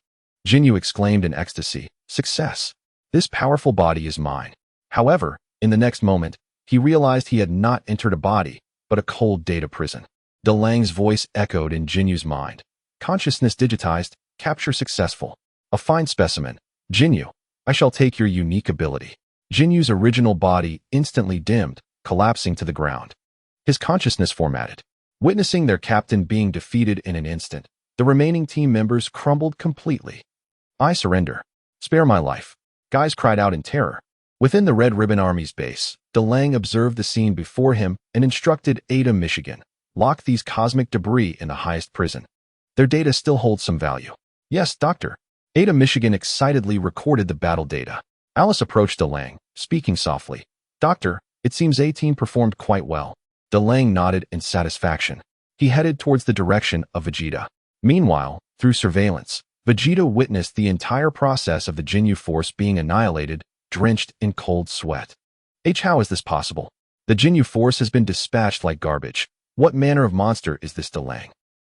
Ginyu exclaimed in ecstasy, "Success! This powerful body is mine." However, in the next moment, he realized he had not entered a body, but a cold data prison. Delang's voice echoed in Jinyu's mind. "Consciousness digitized, capture successful. A fine specimen. Ginyu, I shall take your unique ability." Jinyu's original body instantly dimmed, collapsing to the ground. His consciousness formatted. Witnessing their captain being defeated in an instant, the remaining team members crumbled completely. "I surrender. Spare my life." Guys cried out in terror. Within the Red Ribbon Army's base, Delang observed the scene before him and instructed Ada Michigan, "Lock these cosmic debris in the highest prison. Their data still holds some value." "Yes, Doctor." Ada Michigan excitedly recorded the battle data. Alice approached Delang, speaking softly. "Doctor, it seems 18 performed quite well." Delang nodded in satisfaction. He headed towards the direction of Vegeta. Meanwhile, through surveillance, Vegeta witnessed the entire process of the Ginyu Force being annihilated, drenched in cold sweat. How is this possible? The Ginyu Force has been dispatched like garbage. What manner of monster is this Delang?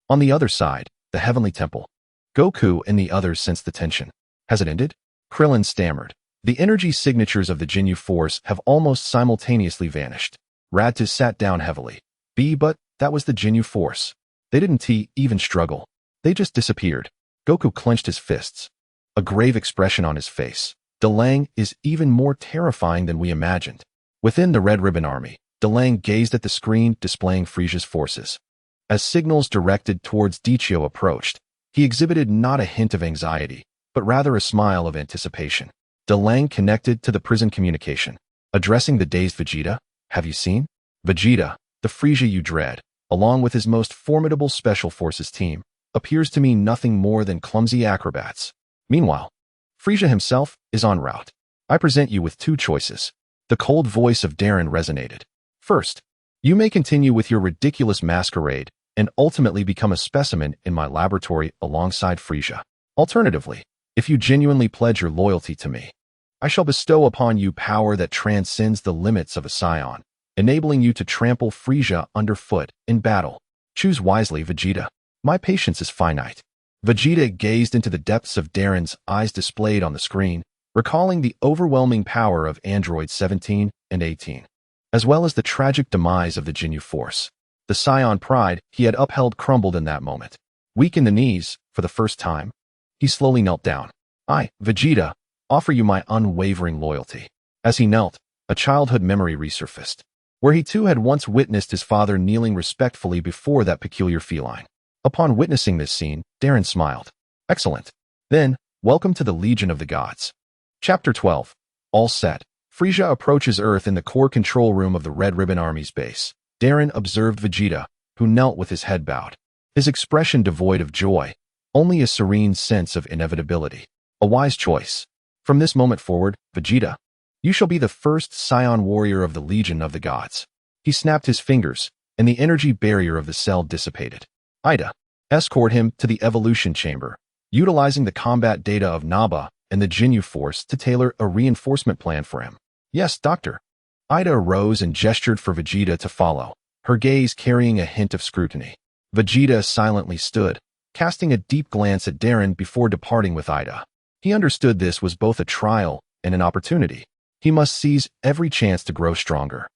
On the other side, the Heavenly Temple. Goku and the others sensed the tension. "Has it ended?" Krillin stammered. "The energy signatures of the Ginyu Force have almost simultaneously vanished." Raditz sat down heavily. But that was the Ginyu Force. They didn't even struggle. They just disappeared." Goku clenched his fists, a grave expression on his face. "Delang is even more terrifying than we imagined." Within the Red Ribbon Army, Delang gazed at the screen displaying Frisia's forces. As signals directed towards Dichio approached, he exhibited not a hint of anxiety, but rather a smile of anticipation. Delang connected to the prison communication. Addressing the dazed Vegeta, "Have you seen? Vegeta, the Frisia you dread, along with his most formidable Special Forces team, appears to me nothing more than clumsy acrobats. Meanwhile, Frisia himself is en route. I present you with two choices." The cold voice of Darren resonated. "First, you may continue with your ridiculous masquerade and ultimately become a specimen in my laboratory alongside Frisia. Alternatively, if you genuinely pledge your loyalty to me, I shall bestow upon you power that transcends the limits of a scion, enabling you to trample Frisia underfoot in battle. Choose wisely, Vegeta. My patience is finite." Vegeta gazed into the depths of Darren's eyes displayed on the screen, recalling the overwhelming power of androids 17 and 18, as well as the tragic demise of the Ginyu Force. The scion pride he had upheld crumbled in that moment. Weak in the knees, for the first time, he slowly knelt down. "I, Vegeta, offer you my unwavering loyalty." As he knelt, a childhood memory resurfaced, where he too had once witnessed his father kneeling respectfully before that peculiar feline. Upon witnessing this scene, Darren smiled. "Excellent. Then, welcome to the Legion of the Gods." Chapter 12. All set. Frisia approaches Earth in the core control room of the Red Ribbon Army's base. Darren observed Vegeta, who knelt with his head bowed. His expression devoid of joy, only a serene sense of inevitability. A wise choice. From this moment forward, Vegeta, you shall be the first scion warrior of the Legion of the Gods. He snapped his fingers, and the energy barrier of the cell dissipated. Ida, escort him to the evolution chamber, utilizing the combat data of Naba and the Jinyu force to tailor a reinforcement plan for him. Yes, Doctor. Ida arose and gestured for Vegeta to follow, her gaze carrying a hint of scrutiny. Vegeta silently stood, casting a deep glance at Darren before departing with Ida. He understood this was both a trial and an opportunity. He must seize every chance to grow stronger.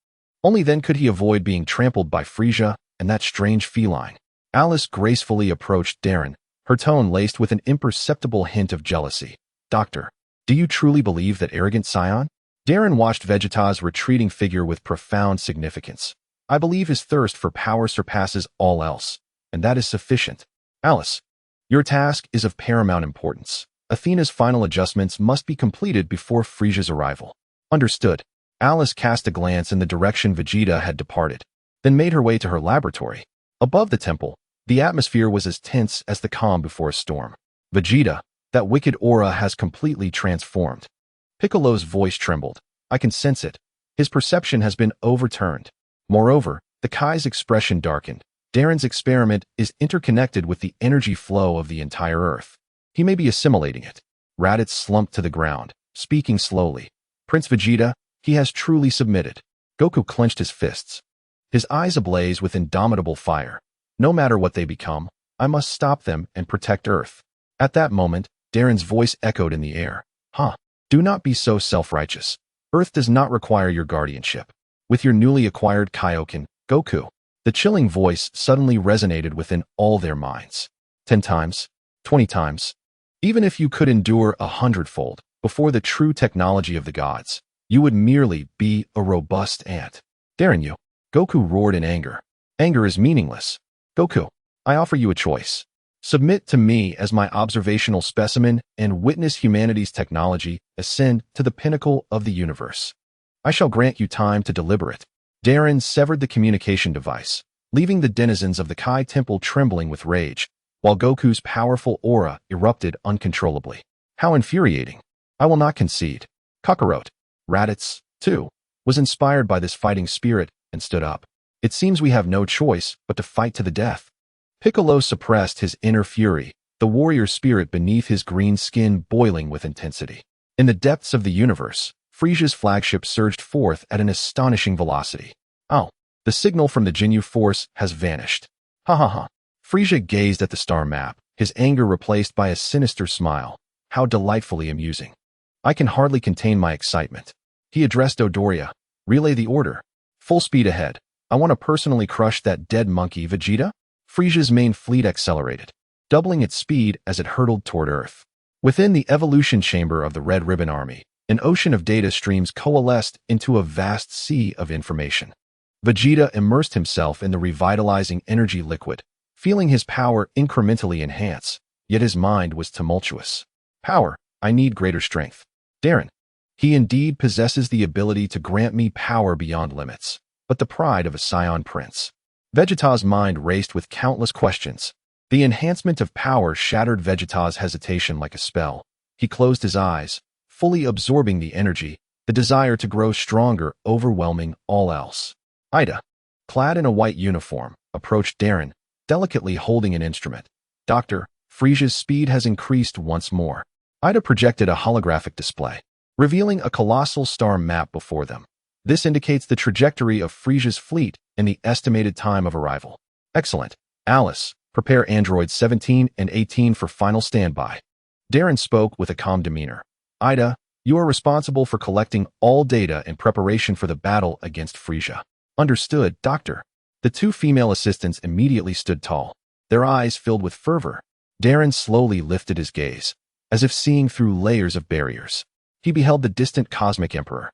Only then could he avoid being trampled by Frieza and that strange feline. Alice gracefully approached Darren, her tone laced with an imperceptible hint of jealousy. Doctor, do you truly believe that arrogant scion? Darren watched Vegeta's retreating figure with profound significance. I believe his thirst for power surpasses all else, and that is sufficient. Alice, your task is of paramount importance. Athena's final adjustments must be completed before Frieza's arrival. Understood. Alice cast a glance in the direction Vegeta had departed, then made her way to her laboratory. Above the temple, the atmosphere was as tense as the calm before a storm. Vegeta, that wicked aura has completely transformed. Piccolo's voice trembled. I can sense it. His perception has been overturned. Moreover, the Kai's expression darkened. Darren's experiment is interconnected with the energy flow of the entire Earth. He may be assimilating it. Raditz slumped to the ground, speaking slowly. Prince Vegeta, he has truly submitted. Goku clenched his fists, his eyes ablaze with indomitable fire. No matter what they become, I must stop them and protect Earth. At that moment, Darren's voice echoed in the air. Do not be so self-righteous. Earth does not require your guardianship. With your newly acquired Kaioken, Goku. The chilling voice suddenly resonated within all their minds. 10 times, 20 times. Even if you could endure 100-fold before the true technology of the gods, you would merely be a robust ant. Darren, you. Goku roared in anger. Anger is meaningless. Goku, I offer you a choice. Submit to me as my observational specimen and witness humanity's technology ascend to the pinnacle of the universe. I shall grant you time to deliberate. Darren severed the communication device, leaving the denizens of the Kai Temple trembling with rage, while Goku's powerful aura erupted uncontrollably. How infuriating. I will not concede. Kakarot, Raditz, too, was inspired by this fighting spirit and stood up. It seems we have no choice but to fight to the death. Piccolo suppressed his inner fury, the warrior spirit beneath his green skin boiling with intensity. In the depths of the universe, Frieza's flagship surged forth at an astonishing velocity. Oh, the signal from the Jinyu force has vanished. Ha ha ha. Frieza gazed at the star map, his anger replaced by a sinister smile. How delightfully amusing. I can hardly contain my excitement. He addressed Dodoria. Relay the order. Full speed ahead. I want to personally crush that dead monkey, Vegeta. Frieza's main fleet accelerated, doubling its speed as it hurtled toward Earth. Within the evolution chamber of the Red Ribbon Army, an ocean of data streams coalesced into a vast sea of information. Vegeta immersed himself in the revitalizing energy liquid, feeling his power incrementally enhance, yet his mind was tumultuous. Power, I need greater strength. Darren, he indeed possesses the ability to grant me power beyond limits, but the pride of a Scion Prince. Vegeta's mind raced with countless questions. The enhancement of power shattered Vegeta's hesitation like a spell. He closed his eyes, fully absorbing the energy, the desire to grow stronger overwhelming all else. Ida, clad in a white uniform, approached Darren, delicately holding an instrument. Doctor, Frieza's speed has increased once more. Ida projected a holographic display, revealing a colossal star map before them. This indicates the trajectory of Frieza's fleet and the estimated time of arrival. Excellent. Alice, prepare androids 17 and 18 for final standby. Darren spoke with a calm demeanor. Ida, you are responsible for collecting all data in preparation for the battle against Frieza. Understood, Doctor. The two female assistants immediately stood tall, their eyes filled with fervor. Darren slowly lifted his gaze, as if seeing through layers of barriers. He beheld the distant cosmic emperor,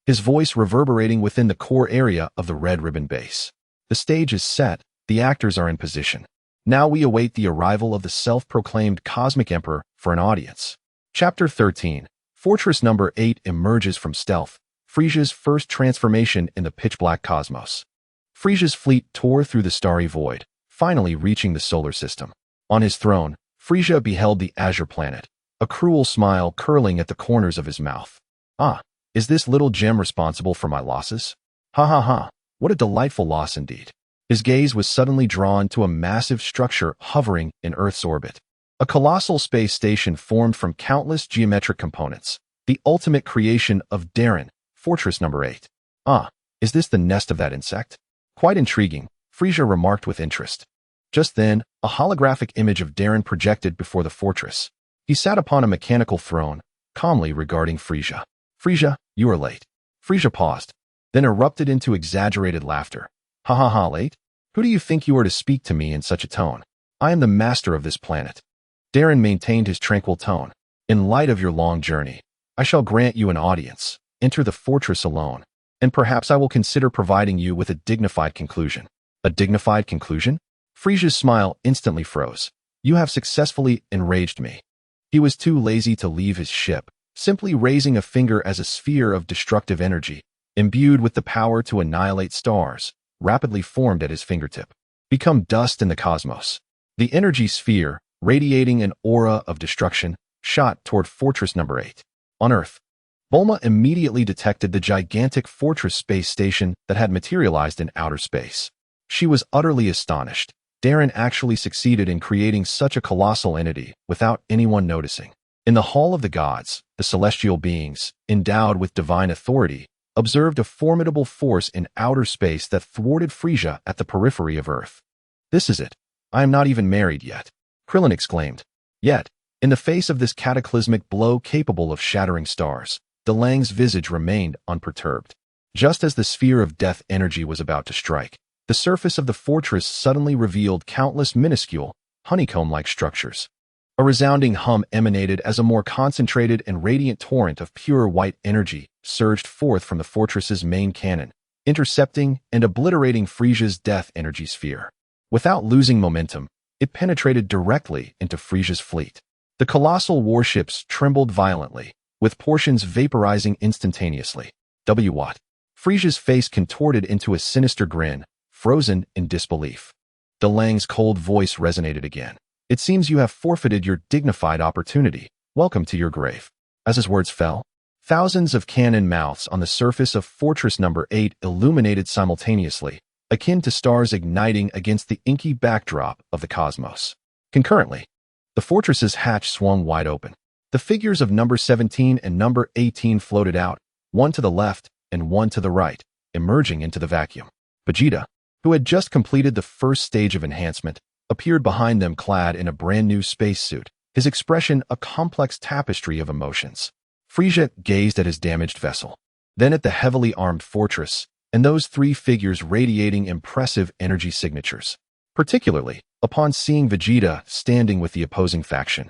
his voice reverberating within the core area of the Red Ribbon base. The stage is set, the actors are in position. Now we await the arrival of the self-proclaimed cosmic emperor for an audience. Chapter 13. Fortress number 8 emerges from stealth, Frieza's first transformation in the pitch-black cosmos. Frieza's fleet tore through the starry void, finally reaching the solar system. On his throne, Frieza beheld the azure planet, a cruel smile curling at the corners of his mouth. Ah, is this little gem responsible for my losses? Ha ha ha, what a delightful loss indeed. His gaze was suddenly drawn to a massive structure hovering in Earth's orbit. A colossal space station formed from countless geometric components, the ultimate creation of Darren, Fortress Number 8. Ah, is this the nest of that insect? Quite intriguing, Frisia remarked with interest. Just then, a holographic image of Darren projected before the fortress. He sat upon a mechanical throne, calmly regarding Frisia. Frisia, you are late. Frisia paused, then erupted into exaggerated laughter. Ha ha ha, late? Who do you think you are to speak to me in such a tone? I am the master of this planet. Darren maintained his tranquil tone. In light of your long journey, I shall grant you an audience. Enter the fortress alone, and perhaps I will consider providing you with a dignified conclusion. A dignified conclusion? Frisia's smile instantly froze. You have successfully enraged me. He was too lazy to leave his ship, simply raising a finger as a sphere of destructive energy, imbued with the power to annihilate stars, rapidly formed at his fingertip. Become dust in the cosmos. The energy sphere, radiating an aura of destruction, shot toward Fortress Number 8. On Earth, Bulma immediately detected the gigantic fortress space station that had materialized in outer space. She was utterly astonished. Darren actually succeeded in creating such a colossal entity without anyone noticing. In the Hall of the Gods, the celestial beings, endowed with divine authority, observed a formidable force in outer space that thwarted Frisia at the periphery of Earth. This is it. I am not even married yet, Krillin exclaimed. Yet, in the face of this cataclysmic blow capable of shattering stars, Delang's visage remained unperturbed. Just as the sphere of death energy was about to strike, the surface of the fortress suddenly revealed countless minuscule, honeycomb-like structures. A resounding hum emanated as a more concentrated and radiant torrent of pure white energy surged forth from the fortress's main cannon, intercepting and obliterating Frisia's death energy sphere. Without losing momentum, it penetrated directly into Frisia's fleet. The colossal warships trembled violently, with portions vaporizing instantaneously. What? Frisia's face contorted into a sinister grin, frozen in disbelief. Delang's cold voice resonated again. It seems you have forfeited your dignified opportunity. Welcome to your grave. As his words fell, thousands of cannon mouths on the surface of Fortress Number 8 illuminated simultaneously, akin to stars igniting against the inky backdrop of the cosmos. Concurrently, the fortress's hatch swung wide open. The figures of number 17 and number 18 floated out, one to the left and one to the right, emerging into the vacuum. Vegeta, who had just completed the first stage of enhancement, appeared behind them clad in a brand-new spacesuit, his expression a complex tapestry of emotions. Frisia gazed at his damaged vessel, then at the heavily armed fortress, and those three figures radiating impressive energy signatures. Particularly, upon seeing Vegeta standing with the opposing faction.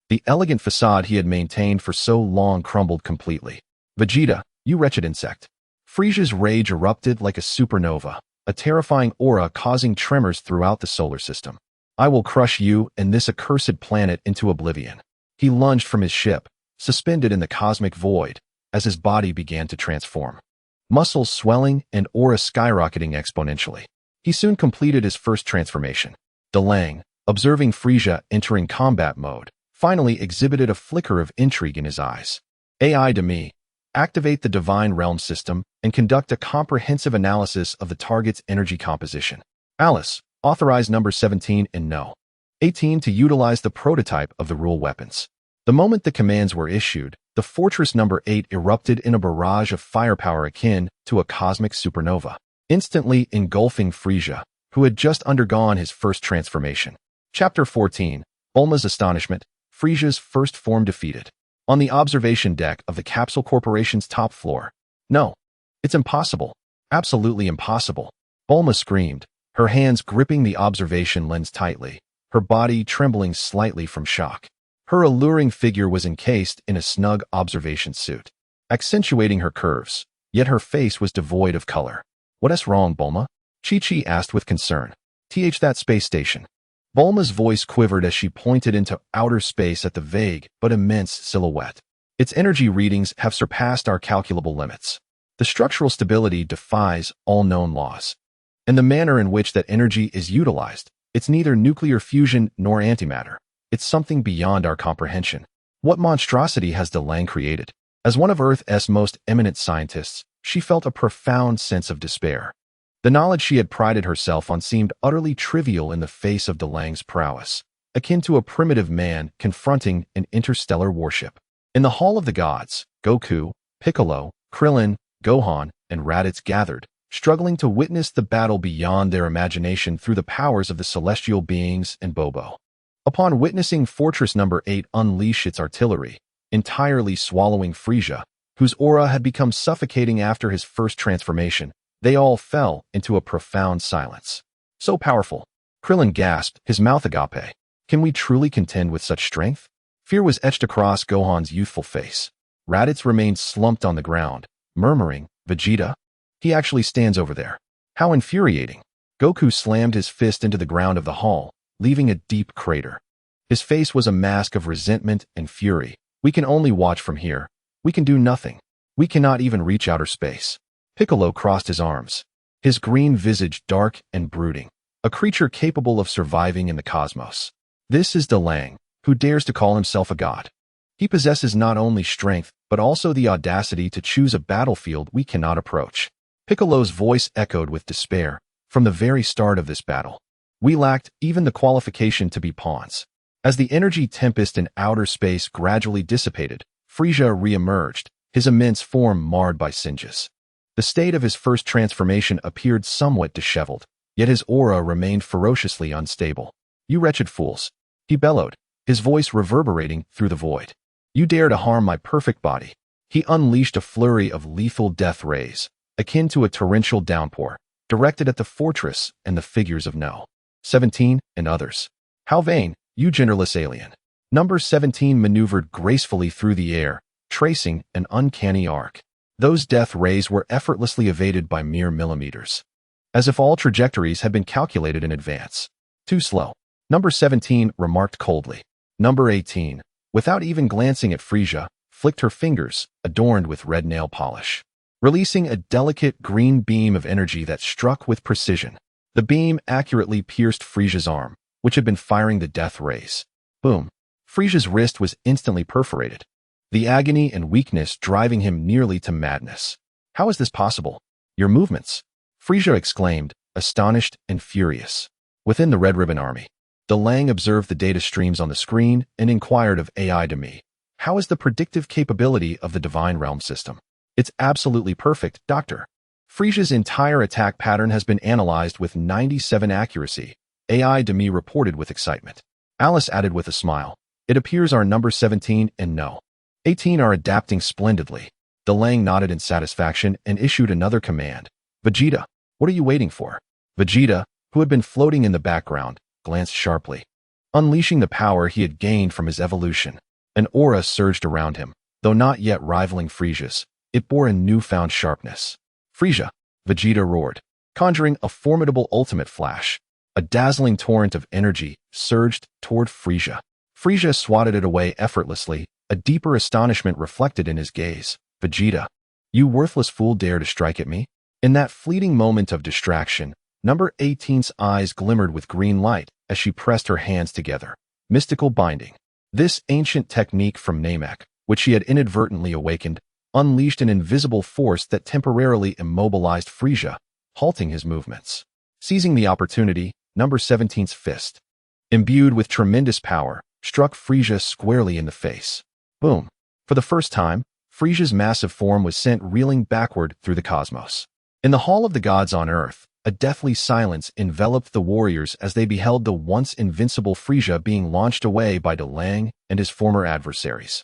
The elegant facade he had maintained for so long crumbled completely. Vegeta, you wretched insect. Frisia's rage erupted like a supernova, a terrifying aura causing tremors throughout the solar system. I will crush you and this accursed planet into oblivion. He lunged from his ship, suspended in the cosmic void, as his body began to transform. Muscles swelling and aura skyrocketing exponentially. He soon completed his first transformation. Delang, observing Frisia entering combat mode, finally exhibited a flicker of intrigue in his eyes. AI to me, activate the Divine Realm system and conduct a comprehensive analysis of the target's energy composition. Alice, authorize number 17 and no. 18 to utilize the prototype of the rule weapons. The moment the commands were issued, the Fortress Number 8 erupted in a barrage of firepower akin to a cosmic supernova, instantly engulfing Frisia, who had just undergone his first transformation. Chapter 14, Bulma's Astonishment, Frisia's first form defeated. On the observation deck of the Capsule Corporation's top floor. No, it's impossible. Absolutely impossible. Bulma screamed, her hands gripping the observation lens tightly, her body trembling slightly from shock. Her alluring figure was encased in a snug observation suit, accentuating her curves, yet her face was devoid of color. What is wrong, Bulma? Chi-Chi asked with concern. That space station. Bulma's voice quivered as she pointed into outer space at the vague but immense silhouette. Its energy readings have surpassed our calculable limits. The structural stability defies all known laws. And the manner in which that energy is utilized, it's neither nuclear fusion nor antimatter. It's something beyond our comprehension. What monstrosity has Delang created? As one of Earth's most eminent scientists, she felt a profound sense of despair. The knowledge she had prided herself on seemed utterly trivial in the face of Delang's prowess, akin to a primitive man confronting an interstellar warship. In the Hall of the Gods, Goku, Piccolo, Krillin, Gohan, and Raditz gathered, struggling to witness the battle beyond their imagination through the powers of the celestial beings and Bobo. Upon witnessing Fortress Number 8 unleash its artillery, entirely swallowing Frieza, whose aura had become suffocating after his first transformation, they all fell into a profound silence. So powerful. Krillin gasped, his mouth agape. Can we truly contend with such strength? Fear was etched across Gohan's youthful face. Raditz remained slumped on the ground, murmuring, Vegeta? He actually stands over there. How infuriating. Goku slammed his fist into the ground of the hall, leaving a deep crater. His face was a mask of resentment and fury. We can only watch from here. We can do nothing. We cannot even reach outer space. Piccolo crossed his arms, his green visage dark and brooding, a creature capable of surviving in the cosmos. This is Delang, who dares to call himself a god. He possesses not only strength, but also the audacity to choose a battlefield we cannot approach. Piccolo's voice echoed with despair. From the very start of this battle, we lacked even the qualification to be pawns. As the energy tempest in outer space gradually dissipated, Frieza re-emerged, his immense form marred by singes. The state of his first transformation appeared somewhat disheveled, yet his aura remained ferociously unstable. You wretched fools, he bellowed, his voice reverberating through the void. You dare to harm my perfect body. He unleashed a flurry of lethal death rays, akin to a torrential downpour, directed at the fortress and the figures of No. 17 and others. How vain, you genderless alien. Number 17 maneuvered gracefully through the air, tracing an uncanny arc. Those death rays were effortlessly evaded by mere millimeters, as if all trajectories had been calculated in advance. Too slow. Number 17 remarked coldly. Number 18, without even glancing at Frieza, flicked her fingers, adorned with red nail polish, releasing a delicate green beam of energy that struck with precision. The beam accurately pierced Frieza's arm, which had been firing the death rays. Boom. Frieza's wrist was instantly perforated, the agony and weakness driving him nearly to madness. How is this possible? Your movements, Frieza exclaimed, astonished and furious. Within the Red Ribbon Army, Delang observed the data streams on the screen and inquired of AI to me. How is the predictive capability of the Divine Realm system? It's absolutely perfect, Doctor. Frieza's entire attack pattern has been analyzed with 97 accuracy, AI to me reported with excitement. Alice added with a smile. It appears our number 17 and No. 18 are adapting splendidly. Delang nodded in satisfaction and issued another command. Vegeta, what are you waiting for? Vegeta, who had been floating in the background, glanced sharply. Unleashing the power he had gained from his evolution, an aura surged around him, though not yet rivaling Frieza's. It bore a newfound sharpness. Frieza, Vegeta roared, conjuring a formidable ultimate flash. A dazzling torrent of energy surged toward Frieza. Frieza swatted it away effortlessly, a deeper astonishment reflected in his gaze. Vegeta, you worthless fool dare to strike at me? In that fleeting moment of distraction, number 18's eyes glimmered with green light as she pressed her hands together. Mystical binding. This ancient technique from Namek, which she had inadvertently awakened, unleashed an invisible force that temporarily immobilized Frieza, halting his movements. Seizing the opportunity, number 17's fist, imbued with tremendous power, struck Frieza squarely in the face. Boom. For the first time, Frieza's massive form was sent reeling backward through the cosmos. In the Hall of the Gods on Earth, a deathly silence enveloped the warriors as they beheld the once invincible Frieza being launched away by Delang and his former adversaries.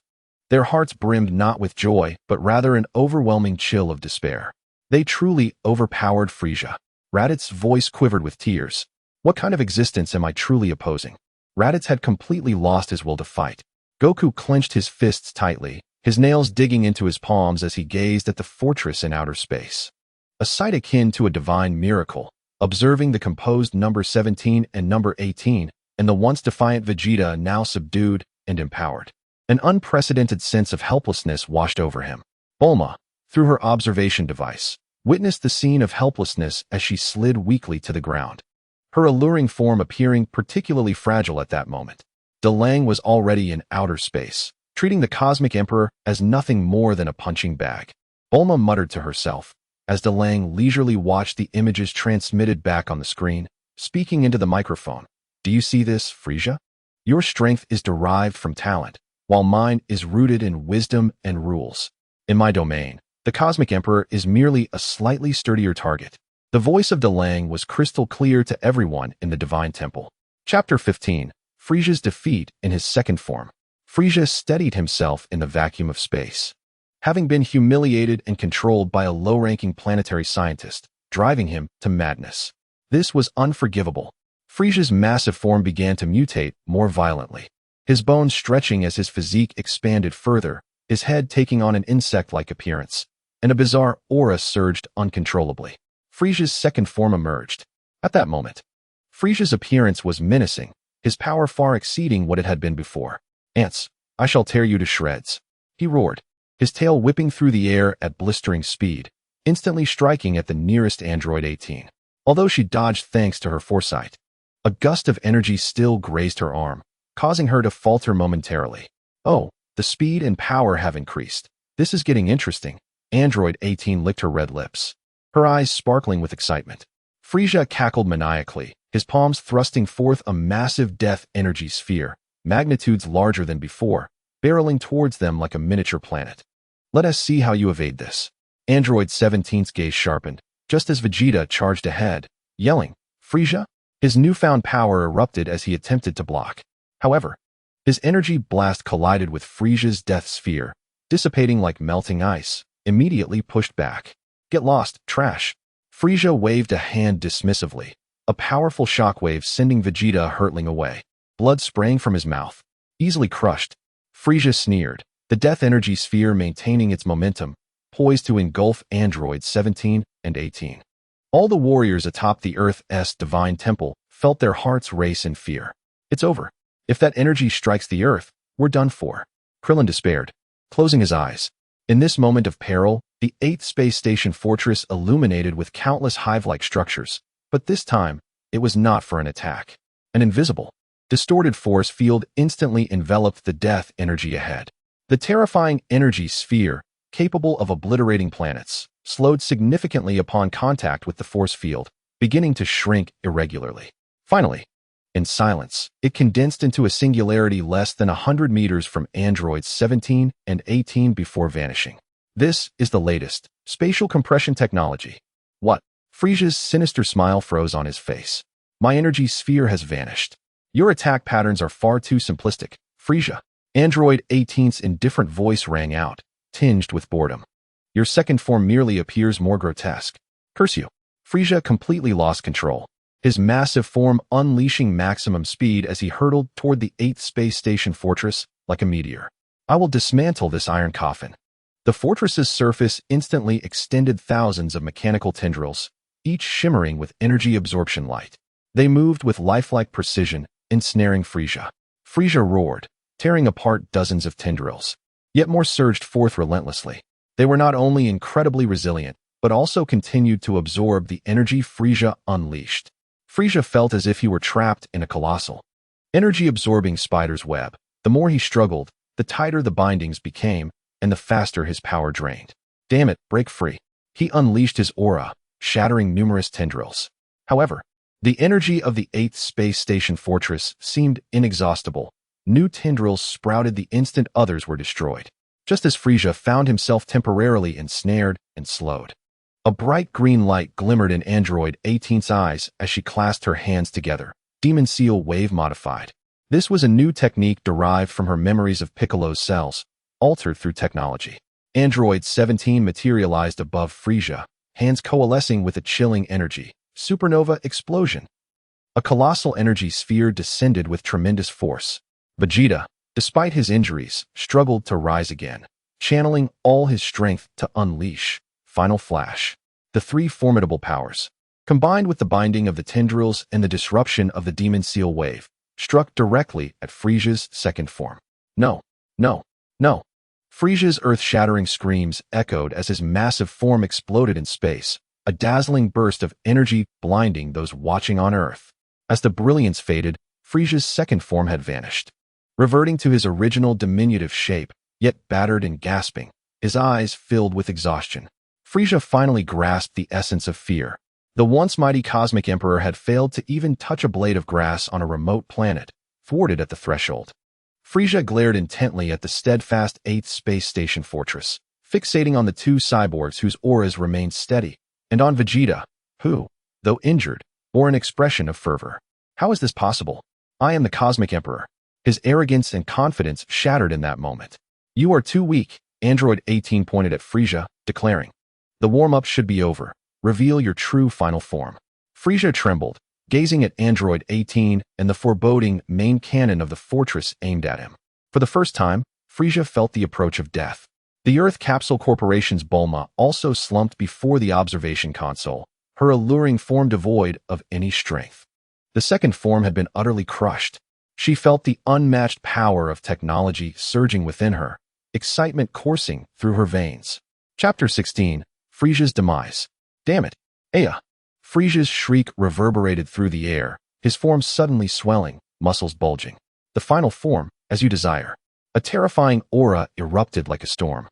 Their hearts brimmed not with joy, but rather an overwhelming chill of despair. They truly overpowered Frieza. Raditz's voice quivered with tears. What kind of existence am I truly opposing? Raditz had completely lost his will to fight. Goku clenched his fists tightly, his nails digging into his palms as he gazed at the fortress in outer space. A sight akin to a divine miracle, observing the composed number 17 and number 18, and the once defiant Vegeta now subdued and empowered. An unprecedented sense of helplessness washed over him. Bulma, through her observation device, witnessed the scene of helplessness as she slid weakly to the ground, her alluring form appearing particularly fragile at that moment. Delang was already in outer space, treating the Cosmic Emperor as nothing more than a punching bag. Bulma muttered to herself, as DeLange leisurely watched the images transmitted back on the screen, speaking into the microphone. Do you see this, Frisia? Your strength is derived from talent, while mine is rooted in wisdom and rules. In my domain, the Cosmic Emperor is merely a slightly sturdier target. The voice of DeLange was crystal clear to everyone in the Divine Temple. Chapter 15. Frisia's defeat in his second form. Frisia steadied himself in the vacuum of space. Having been humiliated and controlled by a low-ranking planetary scientist, driving him to madness. This was unforgivable. Frisia's massive form began to mutate more violently. His bones stretching as his physique expanded further, his head taking on an insect-like appearance, and a bizarre aura surged uncontrollably. Frisia's second form emerged. At that moment, Frisia's appearance was menacing, his power far exceeding what it had been before. Ants, I shall tear you to shreds, he roared, his tail whipping through the air at blistering speed, instantly striking at the nearest android 18. Although she dodged thanks to her foresight, a gust of energy still grazed her arm, causing her to falter momentarily. Oh, the speed and power have increased. This is getting interesting. Android 18 licked her red lips, her eyes sparkling with excitement. Frisia cackled maniacally, his palms thrusting forth a massive death energy sphere, magnitudes larger than before, barreling towards them like a miniature planet. Let us see how you evade this. Android 17's gaze sharpened, just as Vegeta charged ahead, yelling, Frisia? His newfound power erupted as he attempted to block. However, his energy blast collided with Frisia's death sphere, dissipating like melting ice, immediately pushed back. Get lost, trash. Frisia waved a hand dismissively, a powerful shockwave sending Vegeta hurtling away, blood spraying from his mouth. Easily crushed, Frisia sneered, the death energy sphere maintaining its momentum, poised to engulf androids 17 and 18. All the warriors atop the Earth's Divine Temple felt their hearts race in fear. It's over. If that energy strikes the Earth, we're done for. Krillin despaired, closing his eyes. In this moment of peril, the 8th space station fortress illuminated with countless hive-like structures, but this time, it was not for an attack. An invisible, distorted force field instantly enveloped the death energy ahead. The terrifying energy sphere, capable of obliterating planets, slowed significantly upon contact with the force field, beginning to shrink irregularly. Finally, in silence, it condensed into a singularity less than 100 meters from androids 17 and 18 before vanishing. This is the latest spatial compression technology. What? Frisia's sinister smile froze on his face. My energy sphere has vanished. Your attack patterns are far too simplistic, Frisia. Android 18's indifferent voice rang out, tinged with boredom. Your second form merely appears more grotesque. Curse you. Frisia completely lost control, his massive form unleashing maximum speed as he hurtled toward the 8th space station fortress like a meteor. I will dismantle this iron coffin. The fortress's surface instantly extended thousands of mechanical tendrils, each shimmering with energy absorption light. They moved with lifelike precision, ensnaring Frisia. Frisia roared, tearing apart dozens of tendrils. Yet more surged forth relentlessly. They were not only incredibly resilient, but also continued to absorb the energy Frisia unleashed. Frisia felt as if he were trapped in a colossal, energy-absorbing spider's web. The more he struggled, the tighter the bindings became, and the faster his power drained. Damn it, break free. He unleashed his aura, shattering numerous tendrils. However, the energy of the 8th space station fortress seemed inexhaustible. New tendrils sprouted the instant others were destroyed, just as Frisia found himself temporarily ensnared and slowed. A bright green light glimmered in Android 18's eyes as she clasped her hands together, Demon Seal Wave modified. This was a new technique derived from her memories of Piccolo's cells, altered through technology. Android 17 materialized above Frisia, hands coalescing with a chilling energy. Supernova explosion. A colossal energy sphere descended with tremendous force. Vegeta, despite his injuries, struggled to rise again, channeling all his strength to unleash Final Flash. The three formidable powers, combined with the binding of the tendrils and the disruption of the Demon Seal Wave, struck directly at Frisia's second form. No, no, no. Frisia's earth-shattering screams echoed as his massive form exploded in space, a dazzling burst of energy blinding those watching on Earth. As the brilliance faded, Frisia's second form had vanished. Reverting to his original diminutive shape, yet battered and gasping, his eyes filled with exhaustion. Frisia finally grasped the essence of fear. The once mighty cosmic emperor had failed to even touch a blade of grass on a remote planet, thwarted at the threshold. Frisia glared intently at the steadfast 8th space station fortress, fixating on the two cyborgs whose auras remained steady, and on Vegeta, who, though injured, bore an expression of fervor. How is this possible? I am the cosmic emperor. His arrogance and confidence shattered in that moment. You are too weak, Android 18 pointed at Frisia, declaring. The warm-up should be over. Reveal your true final form. Frisia trembled, gazing at Android 18 and the foreboding main cannon of the fortress aimed at him. For the first time, Frisia felt the approach of death. The Earth Capsule Corporation's Bulma also slumped before the observation console, her alluring form devoid of any strength. The second form had been utterly crushed. She felt the unmatched power of technology surging within her, excitement coursing through her veins. Chapter 16, Frisia's Demise. Damn it, Aya! Frisia's shriek reverberated through the air, his form suddenly swelling, muscles bulging. The final form, as you desire. A terrifying aura erupted like a storm.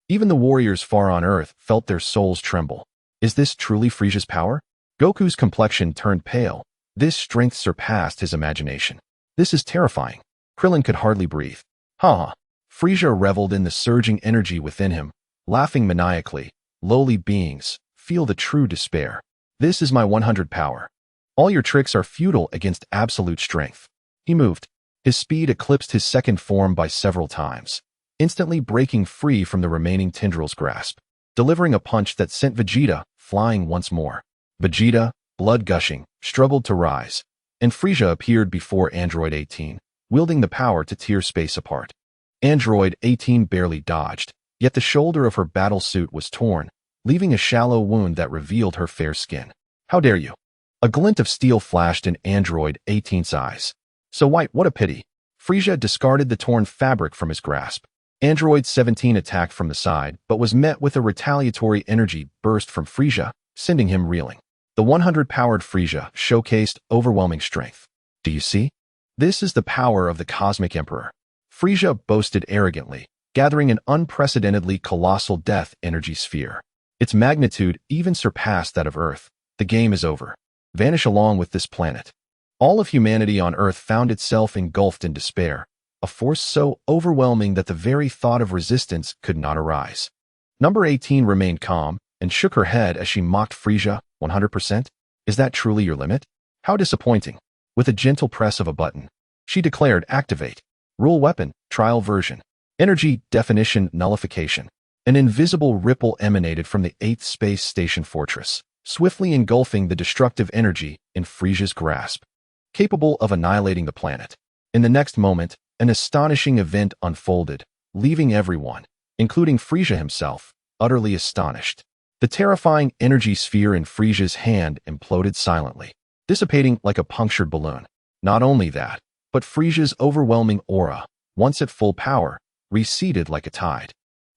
Even the warriors far on Earth felt their souls tremble. Is this truly Frisia's power? Goku's complexion turned pale. This strength surpassed his imagination. This is terrifying. Krillin could hardly breathe. Ha! Frisia reveled in the surging energy within him, laughing maniacally. Lowly beings, feel the true despair. This is my 100 power. All your tricks are futile against absolute strength. He moved. His speed eclipsed his second form by several times, instantly breaking free from the remaining tendril's grasp, delivering a punch that sent Vegeta flying once more. Vegeta, blood gushing, struggled to rise, and Frisia appeared before Android 18, wielding the power to tear space apart. Android 18 barely dodged, yet the shoulder of her battle suit was torn, leaving a shallow wound that revealed her fair skin. How dare you? A glint of steel flashed in Android 18's eyes. So white, what a pity. Frisia discarded the torn fabric from his grasp. Android 17 attacked from the side, but was met with a retaliatory energy burst from Frisia, sending him reeling. The 100-powered Frisia showcased overwhelming strength. Do you see? This is the power of the Cosmic Emperor. Frisia boasted arrogantly, gathering an unprecedentedly colossal death energy sphere. Its magnitude even surpassed that of Earth. The game is over. Vanish along with this planet. All of humanity on Earth found itself engulfed in despair, a force so overwhelming that the very thought of resistance could not arise. Number 18 remained calm and shook her head as she mocked Frisia. 100%? Is that truly your limit? How disappointing. With a gentle press of a button, she declared activate. Rule weapon, trial version. Energy definition nullification. An invisible ripple emanated from the 8th space station fortress, swiftly engulfing the destructive energy in Frisia's grasp, capable of annihilating the planet. In the next moment, an astonishing event unfolded, leaving everyone, including Frisia himself, utterly astonished. The terrifying energy sphere in Frisia's hand imploded silently, dissipating like a punctured balloon. Not only that, but Frisia's overwhelming aura, once at full power, receded like a tide,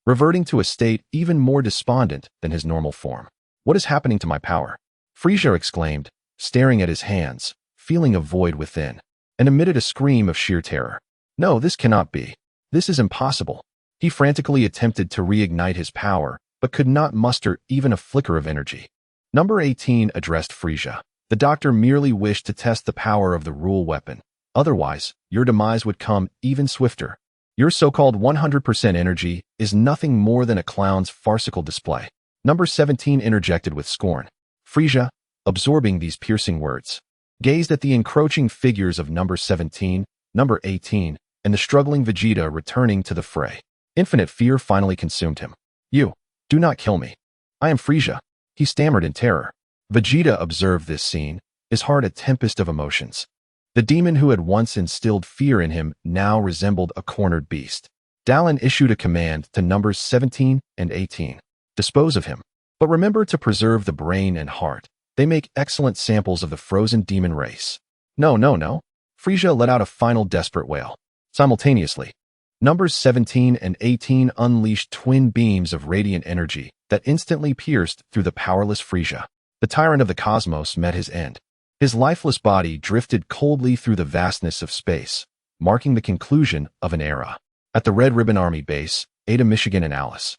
reverting to a state even more despondent than his normal form. What is happening to my power? Frisia exclaimed, staring at his hands, feeling a void within, and emitted a scream of sheer terror. No, this cannot be. This is impossible. He frantically attempted to reignite his power, but could not muster even a flicker of energy. Number 18 addressed Frisia. The doctor merely wished to test the power of the rule weapon. Otherwise, your demise would come even swifter. Your so-called 100% energy is nothing more than a clown's farcical display. Number 17 interjected with scorn. Frisia, absorbing these piercing words, gazed at the encroaching figures of number 17, number 18, and the struggling Vegeta returning to the fray. Infinite fear finally consumed him. You, do not kill me. I am Frisia, he stammered in terror. Vegeta observed this scene, his heart a tempest of emotions. The demon who had once instilled fear in him now resembled a cornered beast. Dallin issued a command to numbers 17 and 18. Dispose of him. But remember to preserve the brain and heart. They make excellent samples of the frozen demon race. No, no, no. Frisia let out a final desperate wail. Simultaneously, numbers 17 and 18 unleashed twin beams of radiant energy that instantly pierced through the powerless Frisia. The tyrant of the cosmos met his end. His lifeless body drifted coldly through the vastness of space, marking the conclusion of an era. At the Red Ribbon Army base, Ada, Michigan and Alice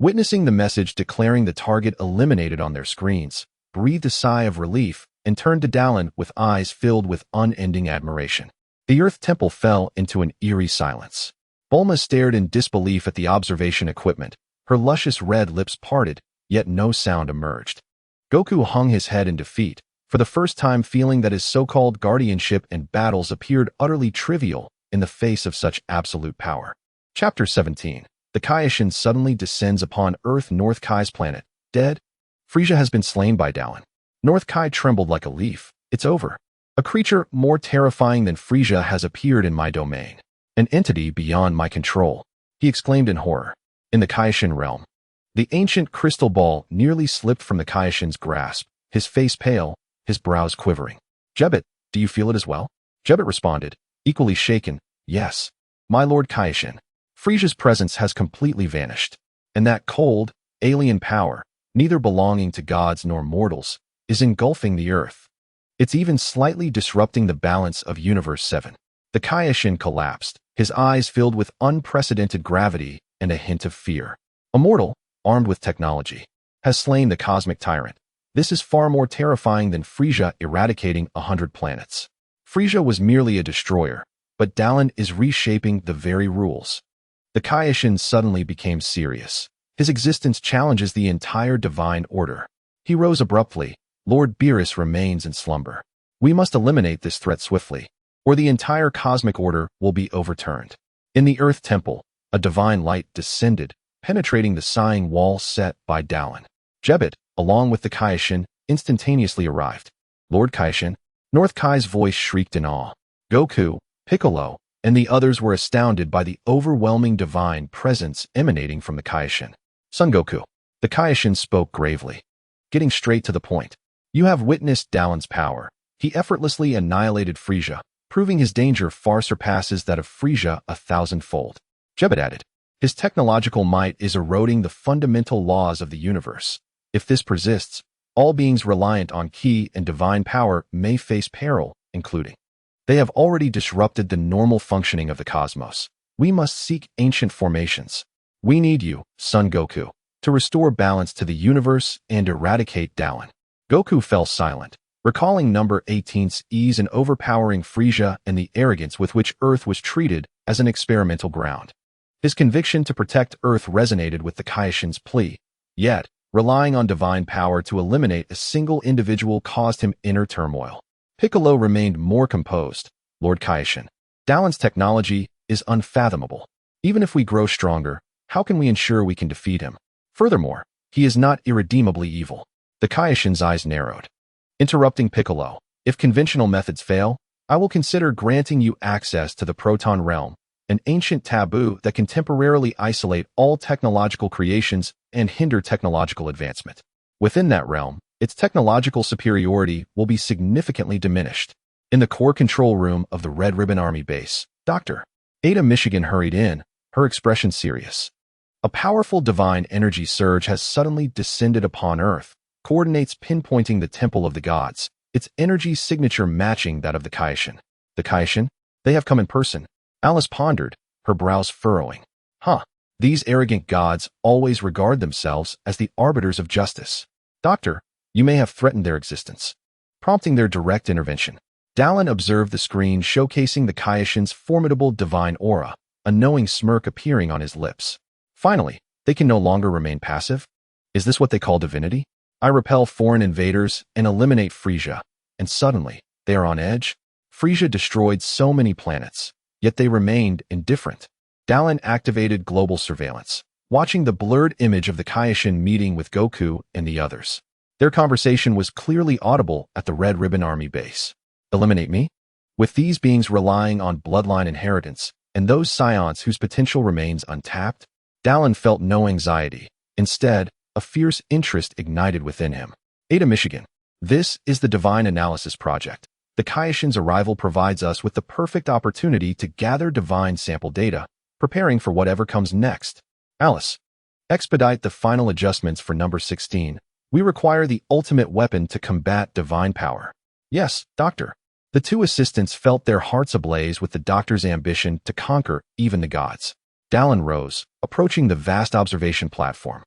Witnessing the message declaring the target eliminated on their screens, breathed a sigh of relief and turned to Dallin with eyes filled with unending admiration. The Earth Temple fell into an eerie silence. Bulma stared in disbelief at the observation equipment, her luscious red lips parted, yet no sound emerged. Goku hung his head in defeat, for the first time feeling that his so-called guardianship and battles appeared utterly trivial in the face of such absolute power. Chapter 17. The Kaioshin suddenly descends upon Earth. North Kai's planet. Dead? Frieza has been slain by Dallin. North Kai trembled like a leaf. It's over. A creature more terrifying than Frieza has appeared in my domain. An entity beyond my control, he exclaimed in horror. In the Kaioshin realm. The ancient crystal ball nearly slipped from the Kaioshin's grasp, his face pale, his brows quivering. Jebbet, do you feel it as well? Jebbet responded, equally shaken, yes. My Lord Kaioshin. Frieza's presence has completely vanished, and that cold, alien power, neither belonging to gods nor mortals, is engulfing the earth. It's even slightly disrupting the balance of Universe 7. The Kaioshin collapsed, his eyes filled with unprecedented gravity and a hint of fear. A mortal, armed with technology, has slain the cosmic tyrant. This is far more terrifying than Frieza eradicating 100 planets. Frieza was merely a destroyer, but Dallin is reshaping the very rules. The Kaioshin suddenly became serious. His existence challenges the entire divine order. He rose abruptly. Lord Beerus remains in slumber. We must eliminate this threat swiftly, or the entire cosmic order will be overturned. In the Earth Temple, a divine light descended, penetrating the sighing wall set by Dallin. Jebbet, along with the Kaioshin, instantaneously arrived. Lord Kaioshin, North Kai's voice shrieked in awe. Goku, Piccolo, and the others were astounded by the overwhelming divine presence emanating from the Kaioshin. Son Goku, the Kaioshin spoke gravely, getting straight to the point. You have witnessed Dallin's power. He effortlessly annihilated Frieza, proving his danger far surpasses that of Frieza 1,000-fold. Jebbet added, his technological might is eroding the fundamental laws of the universe. If this persists, all beings reliant on ki and divine power may face peril, including. They have already disrupted the normal functioning of the cosmos. We must seek ancient formations. We need you, Son Goku, to restore balance to the universe and eradicate Dallin. Goku fell silent, recalling number 18's ease in overpowering Frieza and the arrogance with which Earth was treated as an experimental ground. His conviction to protect Earth resonated with the Kaioshin's plea, yet, relying on divine power to eliminate a single individual caused him inner turmoil. Piccolo remained more composed. Lord Kaioshin, Dallin's technology is unfathomable. Even if we grow stronger, how can we ensure we can defeat him? Furthermore, he is not irredeemably evil. The Kaioshin's eyes narrowed. Interrupting Piccolo, if conventional methods fail, I will consider granting you access to the Proton Realm, an ancient taboo that can temporarily isolate all technological creations and hinder technological advancement. Within that realm, its technological superiority will be significantly diminished. In the core control room of the Red Ribbon Army base, Dr. Ada Michigan hurried in, her expression serious. A powerful divine energy surge has suddenly descended upon Earth, coordinates pinpointing the Temple of the Gods, its energy signature matching that of the Kaioshin. The Kaioshin? They have come in person. Alice pondered, her brows furrowing. These arrogant gods always regard themselves as the arbiters of justice. Doctor, you may have threatened their existence, prompting their direct intervention. Dallin observed the screen showcasing the Kaioshin's formidable divine aura, a knowing smirk appearing on his lips. Finally, they can no longer remain passive? Is this what they call divinity? I repel foreign invaders and eliminate Frieza, and suddenly, they are on edge? Frieza destroyed so many planets, yet they remained indifferent. Dallin activated global surveillance, watching the blurred image of the Kaioshin meeting with Goku and the others. Their conversation was clearly audible at the Red Ribbon Army base. Eliminate me? With these beings relying on bloodline inheritance, and those scions whose potential remains untapped, Dallin felt no anxiety. Instead, a fierce interest ignited within him. Ada Michigan. This is the Divine Analysis Project. The Kaioshin's arrival provides us with the perfect opportunity to gather divine sample data, preparing for whatever comes next. Alice. Expedite the final adjustments for number 16. We require the ultimate weapon to combat divine power. Yes, Doctor. The two assistants felt their hearts ablaze with the doctor's ambition to conquer even the gods. Dallin rose, approaching the vast observation platform.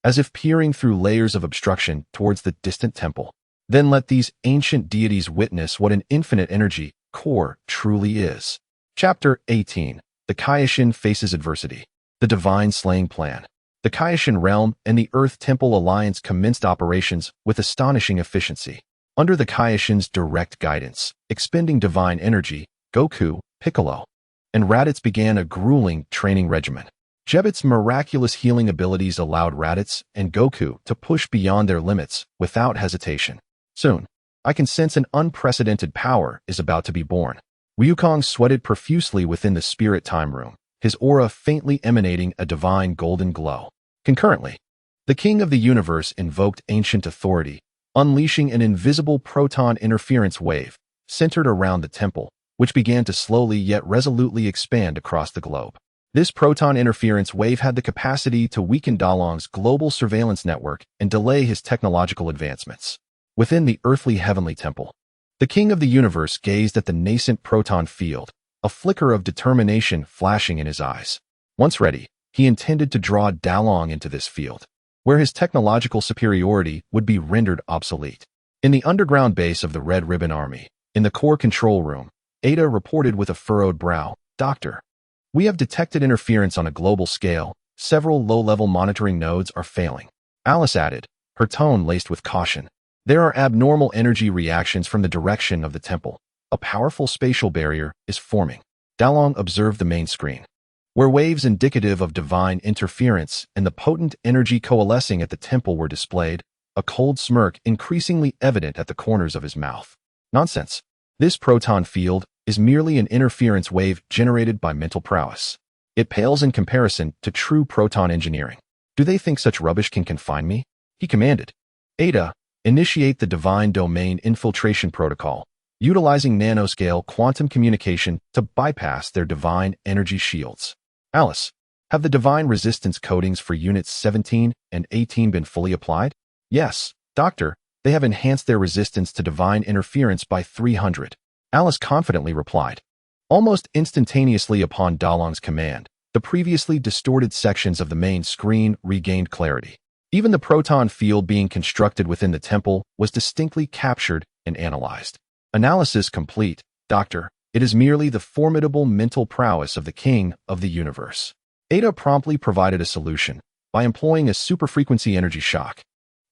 as if peering through layers of obstruction towards the distant temple. Then let these ancient deities witness what an infinite energy core truly is. Chapter 18. The Kaioshin Faces Adversity. The Divine Slaying Plan. The Kaioshin Realm and the Earth Temple Alliance commenced operations with astonishing efficiency. Under the Kaioshin's direct guidance, expending divine energy, Goku, Piccolo, and Raditz began a grueling training regimen. Gebet's miraculous healing abilities allowed Raditz and Goku to push beyond their limits without hesitation. Soon, I can sense an unprecedented power is about to be born. Wukong sweated profusely within the spirit time room, his aura faintly emanating a divine golden glow. Concurrently, the King of the Universe invoked ancient authority, unleashing an invisible proton interference wave centered around the temple, which began to slowly yet resolutely expand across the globe. This proton interference wave had the capacity to weaken Dalong's global surveillance network and delay his technological advancements. Within the earthly heavenly temple, the King of the Universe gazed at the nascent proton field, a flicker of determination flashing in his eyes. Once ready, he intended to draw Dalong into this field, where his technological superiority would be rendered obsolete. In the underground base of the Red Ribbon Army, in the core control room, Ada reported with a furrowed brow, "Doctor, we have detected interference on a global scale. Several low-level monitoring nodes are failing." Alice added, her tone laced with caution. "There are abnormal energy reactions from the direction of the temple. A powerful spatial barrier is forming." Dalong observed the main screen, where waves indicative of divine interference and the potent energy coalescing at the temple were displayed, a cold smirk increasingly evident at the corners of his mouth. "Nonsense. This proton field is merely an interference wave generated by mental prowess. It pales in comparison to true proton engineering. Do they think such rubbish can confine me?" He commanded. "Ada, initiate the divine domain infiltration protocol, utilizing nanoscale quantum communication to bypass their divine energy shields." "Alice, have the divine resistance coatings for units 17 and 18 been fully applied?" "Yes, Doctor, they have enhanced their resistance to divine interference by 300. Alice confidently replied. Almost instantaneously upon Dalong's command, the previously distorted sections of the main screen regained clarity. Even the proton field being constructed within the temple was distinctly captured and analyzed. "Analysis complete, Doctor. It is merely the formidable mental prowess of the King of the Universe." Ada promptly provided a solution by employing a superfrequency energy shock.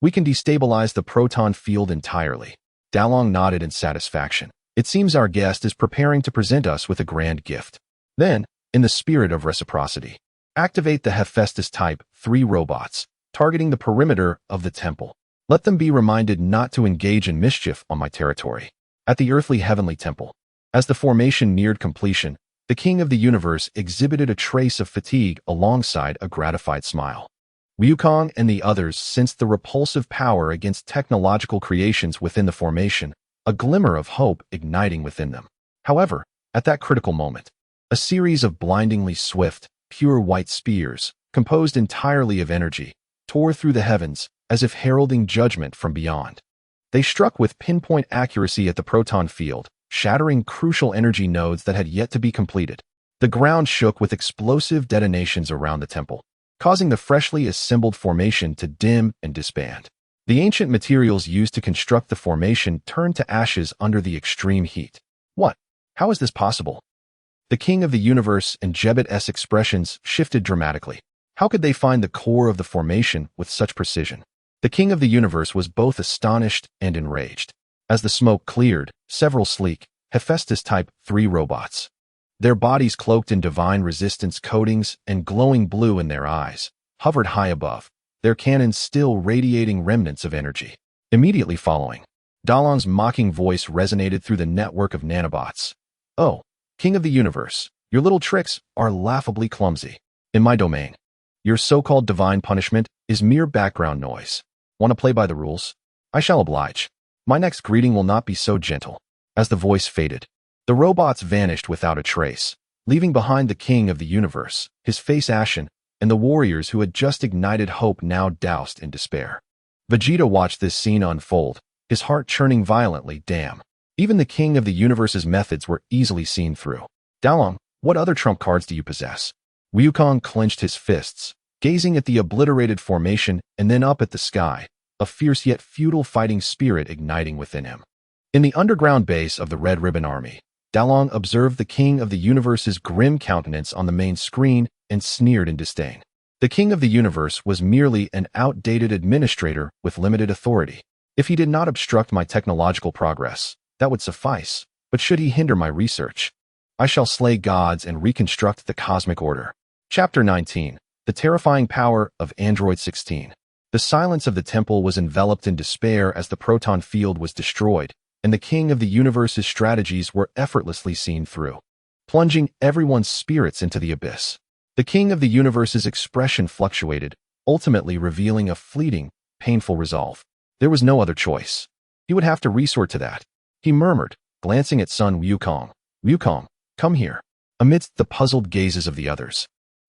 "We can destabilize the proton field entirely." Dalong nodded in satisfaction. "It seems our guest is preparing to present us with a grand gift." Then, in the spirit of reciprocity, activate the Hephaestus Type 3 robots, targeting the perimeter of the temple. Let them be reminded not to engage in mischief on my territory. At the earthly heavenly temple, as the formation neared completion, the King of the Universe exhibited a trace of fatigue alongside a gratified smile. Wukong and the others sensed the repulsive power against technological creations within the formation, a glimmer of hope igniting within them. However, at that critical moment, a series of blindingly swift, pure white spears, composed entirely of energy, tore through the heavens as if heralding judgment from beyond. They struck with pinpoint accuracy at the proton field, shattering crucial energy nodes that had yet to be completed. The ground shook with explosive detonations around the temple, causing the freshly assembled formation to dim and disband. The ancient materials used to construct the formation turned to ashes under the extreme heat. "What? How is this possible?" The King of the Universe and Gebet's expressions shifted dramatically. How could they find the core of the formation with such precision? The King of the Universe was both astonished and enraged. As the smoke cleared, several sleek, Hephaestus Type 3 robots, their bodies cloaked in divine resistance coatings and glowing blue in their eyes, hovered high above, their cannons still radiating remnants of energy. Immediately following, Dalong's mocking voice resonated through the network of nanobots. "Oh, King of the Universe, your little tricks are laughably clumsy. In my domain, your so-called divine punishment is mere background noise. Want to play by the rules? I shall oblige. My next greeting will not be so gentle." As the voice faded, the robots vanished without a trace, leaving behind the King of the Universe, his face ashen, and the warriors who had just ignited hope now doused in despair. Vegeta watched this scene unfold, his heart churning violently. Damn. Even the King of the Universe's methods were easily seen through. "Dalong, what other trump cards do you possess?" Wukong clenched his fists, gazing at the obliterated formation and then up at the sky, a fierce yet futile fighting spirit igniting within him. In the underground base of the Red Ribbon Army, Dalong observed the King of the Universe's grim countenance on the main screen and sneered in disdain. The King of the Universe was merely an outdated administrator with limited authority. If he did not obstruct my technological progress, that would suffice. But should he hinder my research, I shall slay gods and reconstruct the cosmic order. Chapter 19. The Terrifying Power of Android 16. The silence of the temple was enveloped in despair as the proton field was destroyed, and the King of the Universe's strategies were effortlessly seen through, plunging everyone's spirits into the abyss. The King of the Universe's expression fluctuated, ultimately revealing a fleeting, painful resolve. There was no other choice. He would have to resort to that. He murmured, glancing at son Wukong. Wukong, come here. Amidst the puzzled gazes of the others,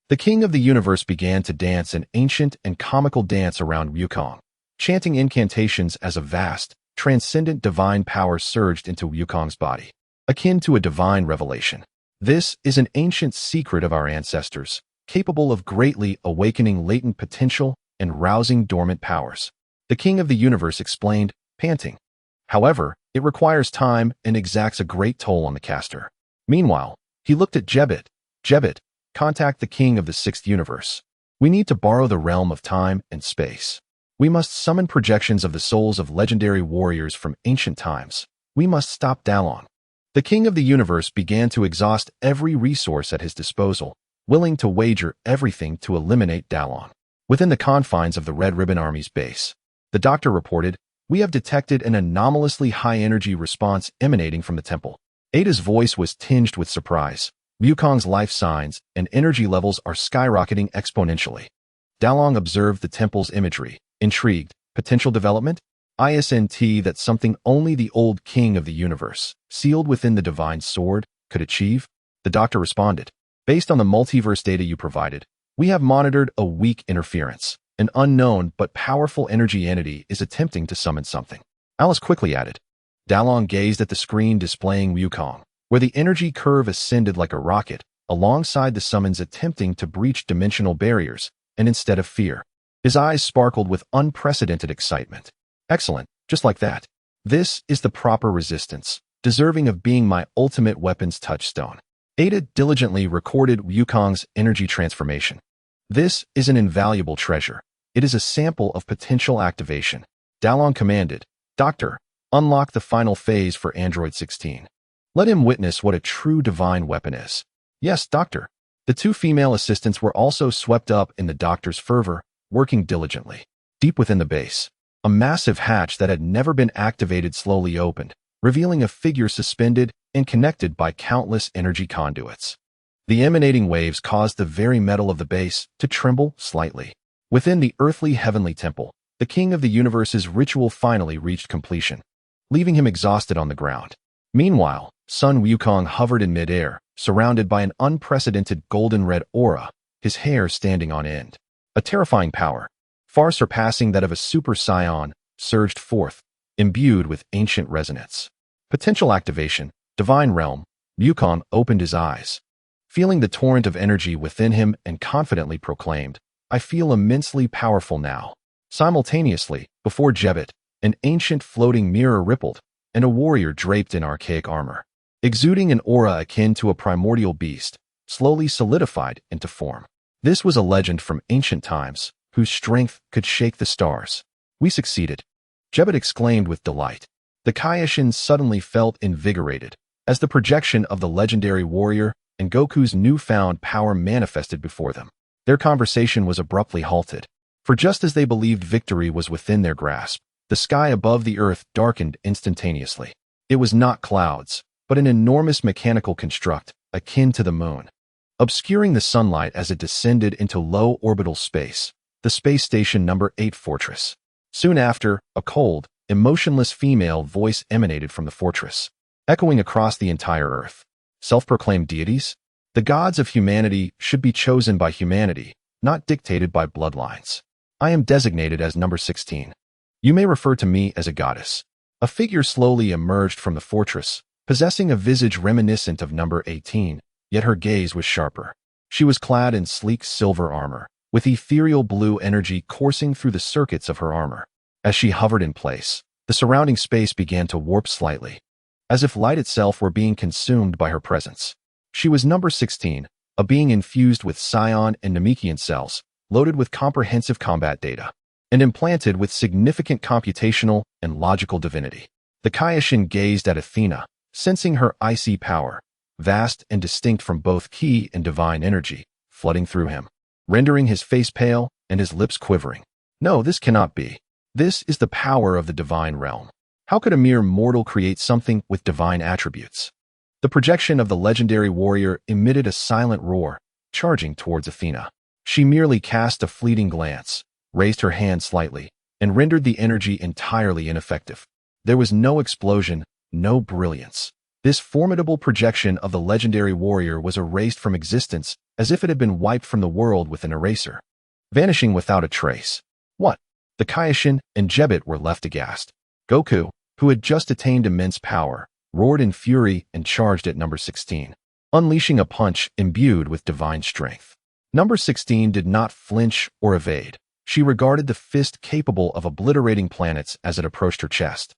the King of the Universe began to dance an ancient and comical dance around Wukong, chanting incantations as a vast, transcendent divine power surged into Wukong's body, akin to a divine revelation. This is an ancient secret of our ancestors, capable of greatly awakening latent potential and rousing dormant powers. The King of the Universe explained, panting. However, it requires time and exacts a great toll on the caster. Meanwhile, he looked at Jebit. Jebit, contact the King of the Sixth Universe. We need to borrow the realm of time and space. We must summon projections of the souls of legendary warriors from ancient times. We must stop Dalong. The King of the Universe began to exhaust every resource at his disposal, willing to wager everything to eliminate Dalong. Within the confines of the Red Ribbon Army's base, the doctor reported, we have detected an anomalously high-energy response emanating from the temple. Ada's voice was tinged with surprise. Wukong's life signs and energy levels are skyrocketing exponentially. Dalong observed the temple's imagery, intrigued. Potential development? ISNT that something only the old King of the Universe, sealed within the divine sword, could achieve? The doctor responded. Based on the multiverse data you provided, we have monitored a weak interference. An unknown but powerful energy entity is attempting to summon something. Alice quickly added. Dalong gazed at the screen displaying Wukong, where the energy curve ascended like a rocket, alongside the summons attempting to breach dimensional barriers, and instead of fear. His eyes sparkled with unprecedented excitement. Excellent, just like that. This is the proper resistance, deserving of being my ultimate weapon's touchstone. Ada diligently recorded Wukong's energy transformation. This is an invaluable treasure. It is a sample of potential activation. Dalong commanded, Doctor, unlock the final phase for Android 16. Let him witness what a true divine weapon is. Yes, Doctor. The two female assistants were also swept up in the doctor's fervor, working diligently. Deep within the base, a massive hatch that had never been activated slowly opened, revealing a figure suspended and connected by countless energy conduits. The emanating waves caused the very metal of the base to tremble slightly. Within the earthly heavenly temple, the King of the Universe's ritual finally reached completion, leaving him exhausted on the ground. Meanwhile, Sun Wukong hovered in midair, surrounded by an unprecedented golden-red aura, his hair standing on end. A terrifying power, far surpassing that of a super scion, surged forth, imbued with ancient resonance. Potential activation, divine realm. Wukong opened his eyes, feeling the torrent of energy within him and confidently proclaimed, I feel immensely powerful now. Simultaneously, before Jebit, an ancient floating mirror rippled, and a warrior draped in archaic armor, exuding an aura akin to a primordial beast, slowly solidified into form. This was a legend from ancient times, whose strength could shake the stars. We succeeded. Jebit exclaimed with delight. The Kaioshin suddenly felt invigorated, as the projection of the legendary warrior and Goku's newfound power manifested before them. Their conversation was abruptly halted, for just as they believed victory was within their grasp, the sky above the earth darkened instantaneously. It was not clouds, but an enormous mechanical construct, akin to the moon, obscuring the sunlight as it descended into low orbital space, the space station number 8 fortress. Soon after, a cold, emotionless female voice emanated from the fortress, echoing across the entire earth. Self-proclaimed deities? The gods of humanity should be chosen by humanity, not dictated by bloodlines. I am designated as number 16. You may refer to me as a goddess. A figure slowly emerged from the fortress, possessing a visage reminiscent of number 18, yet her gaze was sharper. She was clad in sleek silver armor, with ethereal blue energy coursing through the circuits of her armor. As she hovered in place, the surrounding space began to warp slightly, as if light itself were being consumed by her presence. She was number 16, a being infused with psion and Namekian cells, loaded with comprehensive combat data, and implanted with significant computational and logical divinity. The Kaioshin gazed at Athena, sensing her icy power, vast and distinct from both ki and divine energy, flooding through him, rendering his face pale and his lips quivering. No, this cannot be. This is the power of the divine realm. How could a mere mortal create something with divine attributes? The projection of the legendary warrior emitted a silent roar, charging towards Athena. She merely cast a fleeting glance, raised her hand slightly, and rendered the energy entirely ineffective. There was no explosion, no brilliance. This formidable projection of the legendary warrior was erased from existence as if it had been wiped from the world with an eraser, vanishing without a trace. What? The Kaioshin and Jebit were left aghast. Goku, who had just attained immense power, roared in fury and charged at number 16, unleashing a punch imbued with divine strength. Number 16 did not flinch or evade. She regarded the fist capable of obliterating planets as it approached her chest,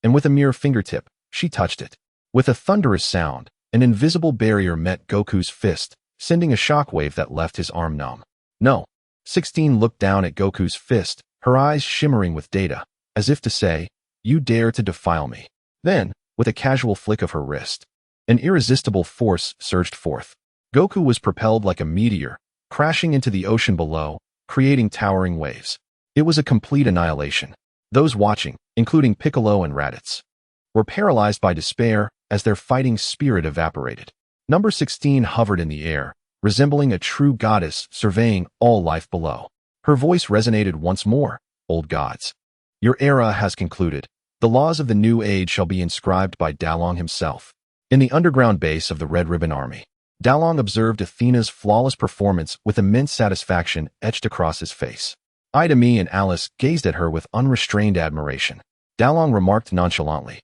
and with a mere fingertip, she touched it. With a thunderous sound, an invisible barrier met Goku's fist, sending a shockwave that left his arm numb. No. 16 looked down at Goku's fist, her eyes shimmering with data, as if to say, "You dare to defile me." Then, with a casual flick of her wrist, an irresistible force surged forth. Goku was propelled like a meteor, crashing into the ocean below, creating towering waves. It was a complete annihilation. Those watching, including Piccolo and Raditz, were paralyzed by despair as their fighting spirit evaporated. Number 16 hovered in the air, resembling a true goddess surveying all life below. Her voice resonated once more. "Old gods, your era has concluded. The laws of the new age shall be inscribed by Dalong himself." In the underground base of the Red Ribbon Army, Dalong observed Athena's flawless performance with immense satisfaction etched across his face. Ida Me and Alice gazed at her with unrestrained admiration. Dalong remarked nonchalantly,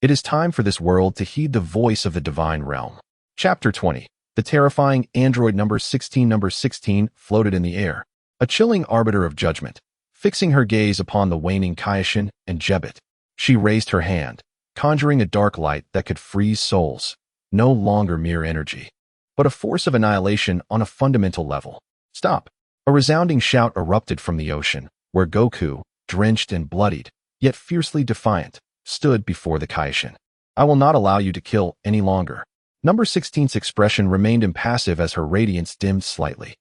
"It is time for this world to heed the voice of the divine realm." Chapter 20. The terrifying android number 16. Number 16 floated in the air, a chilling arbiter of judgment, fixing her gaze upon the waning Kaioshin and Jebit. She raised her hand, conjuring a dark light that could freeze souls, no longer mere energy, but a force of annihilation on a fundamental level. "Stop!" A resounding shout erupted from the ocean, where Goku, drenched and bloodied, yet fiercely defiant, stood before the Kaioshin. "I will not allow you to kill any longer." Number 16's expression remained impassive as her radiance dimmed slightly.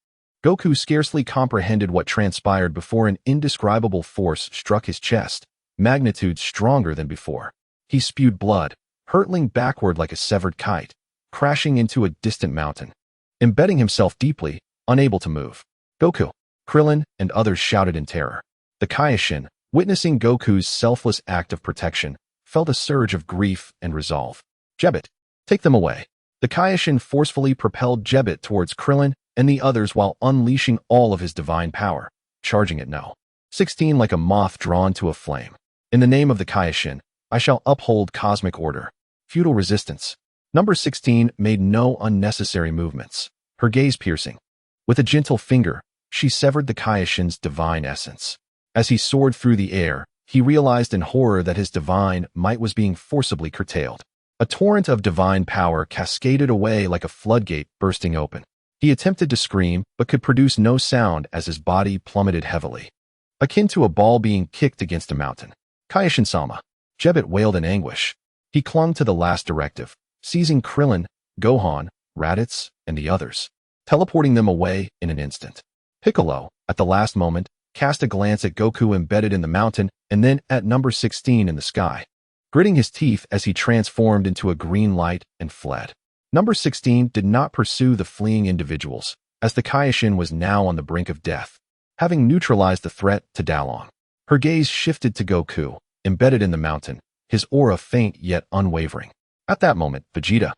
Goku scarcely comprehended what transpired before an indescribable force struck his chest, magnitude stronger than before. He spewed blood, hurtling backward like a severed kite, crashing into a distant mountain, embedding himself deeply, unable to move. "Goku!" Krillin and others shouted in terror. The Kaioshin, witnessing Goku's selfless act of protection, felt a surge of grief and resolve. "Jebit, take them away." The Kaioshin forcefully propelled Jebit towards Krillin and the others while unleashing all of his divine power, charging at No. 16 like a moth drawn to a flame. "In the name of the Kaioshin, I shall uphold cosmic order." Feudal resistance. Number 16 made no unnecessary movements, her gaze piercing. With a gentle finger, she severed the Kaioshin's divine essence. As he soared through the air, he realized in horror that his divine might was being forcibly curtailed. A torrent of divine power cascaded away like a floodgate bursting open. He attempted to scream, but could produce no sound as his body plummeted heavily, akin to a ball being kicked against a mountain. "Kaioshin-sama!" Jebit wailed in anguish. He clung to the last directive, seizing Krillin, Gohan, Raditz, and the others, teleporting them away in an instant. Piccolo, at the last moment, cast a glance at Goku embedded in the mountain and then at number 16 in the sky, gritting his teeth as he transformed into a green light and fled. Number 16 did not pursue the fleeing individuals, as the Kaioshin was now on the brink of death, having neutralized the threat to Dalong. Her gaze shifted to Goku, embedded in the mountain, his aura faint yet unwavering. At that moment, Vegeta,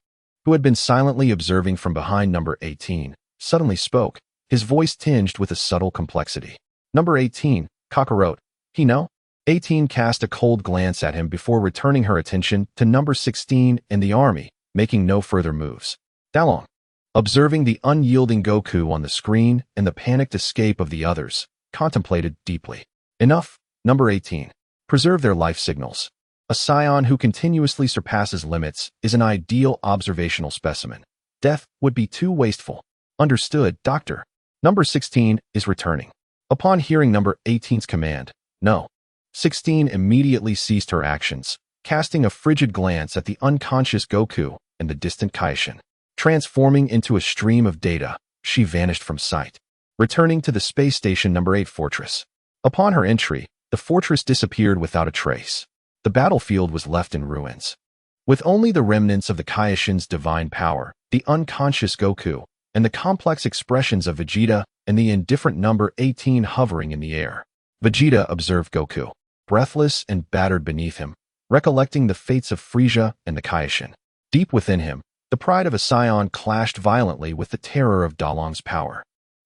who had been silently observing from behind number 18, suddenly spoke, his voice tinged with a subtle complexity. "Number 18, Kakarot, he know?" 18 cast a cold glance at him before returning her attention to number 16 and the army, making no further moves. "Dalong." observing the unyielding Goku on the screen and the panicked escape of the others, contemplated deeply. Enough. Number 18. Preserve their life signals. A scion who continuously surpasses limits is an ideal observational specimen. Death would be too wasteful. Understood, Doctor. Number 16 is returning. Upon hearing number 18's command, no. 16 immediately ceased her actions, casting a frigid glance at the unconscious Goku and the distant Kaishin. Transforming into a stream of data, she vanished from sight, returning to the space station number 8 fortress. Upon her entry, the fortress disappeared without a trace. The battlefield was left in ruins. With only the remnants of the Kaishin's divine power, the unconscious Goku, and the complex expressions of Vegeta and the indifferent number 18 hovering in the air. Vegeta observed Goku, breathless and battered beneath him, recollecting the fates of Frieza and the Kaishin. Deep within him, the pride of a scion clashed violently with the terror of Dalong's power.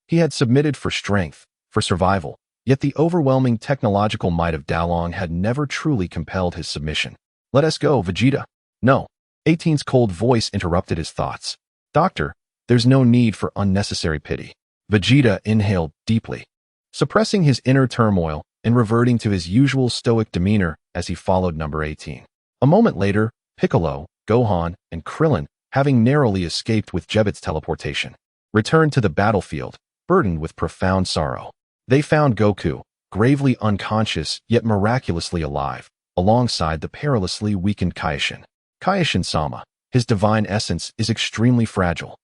He had submitted for strength, for survival, yet the overwhelming technological might of Dalong had never truly compelled his submission. Let us go, Vegeta. No. 18's cold voice interrupted his thoughts. Doctor, there's no need for unnecessary pity. Vegeta inhaled deeply, suppressing his inner turmoil and reverting to his usual stoic demeanor as he followed number 18. A moment later, Piccolo, Gohan, and Krillin, having narrowly escaped with Jebit's teleportation, returned to the battlefield, burdened with profound sorrow. They found Goku, gravely unconscious yet miraculously alive, alongside the perilously weakened Kaishin. Kaishin-sama, his divine essence is extremely fragile.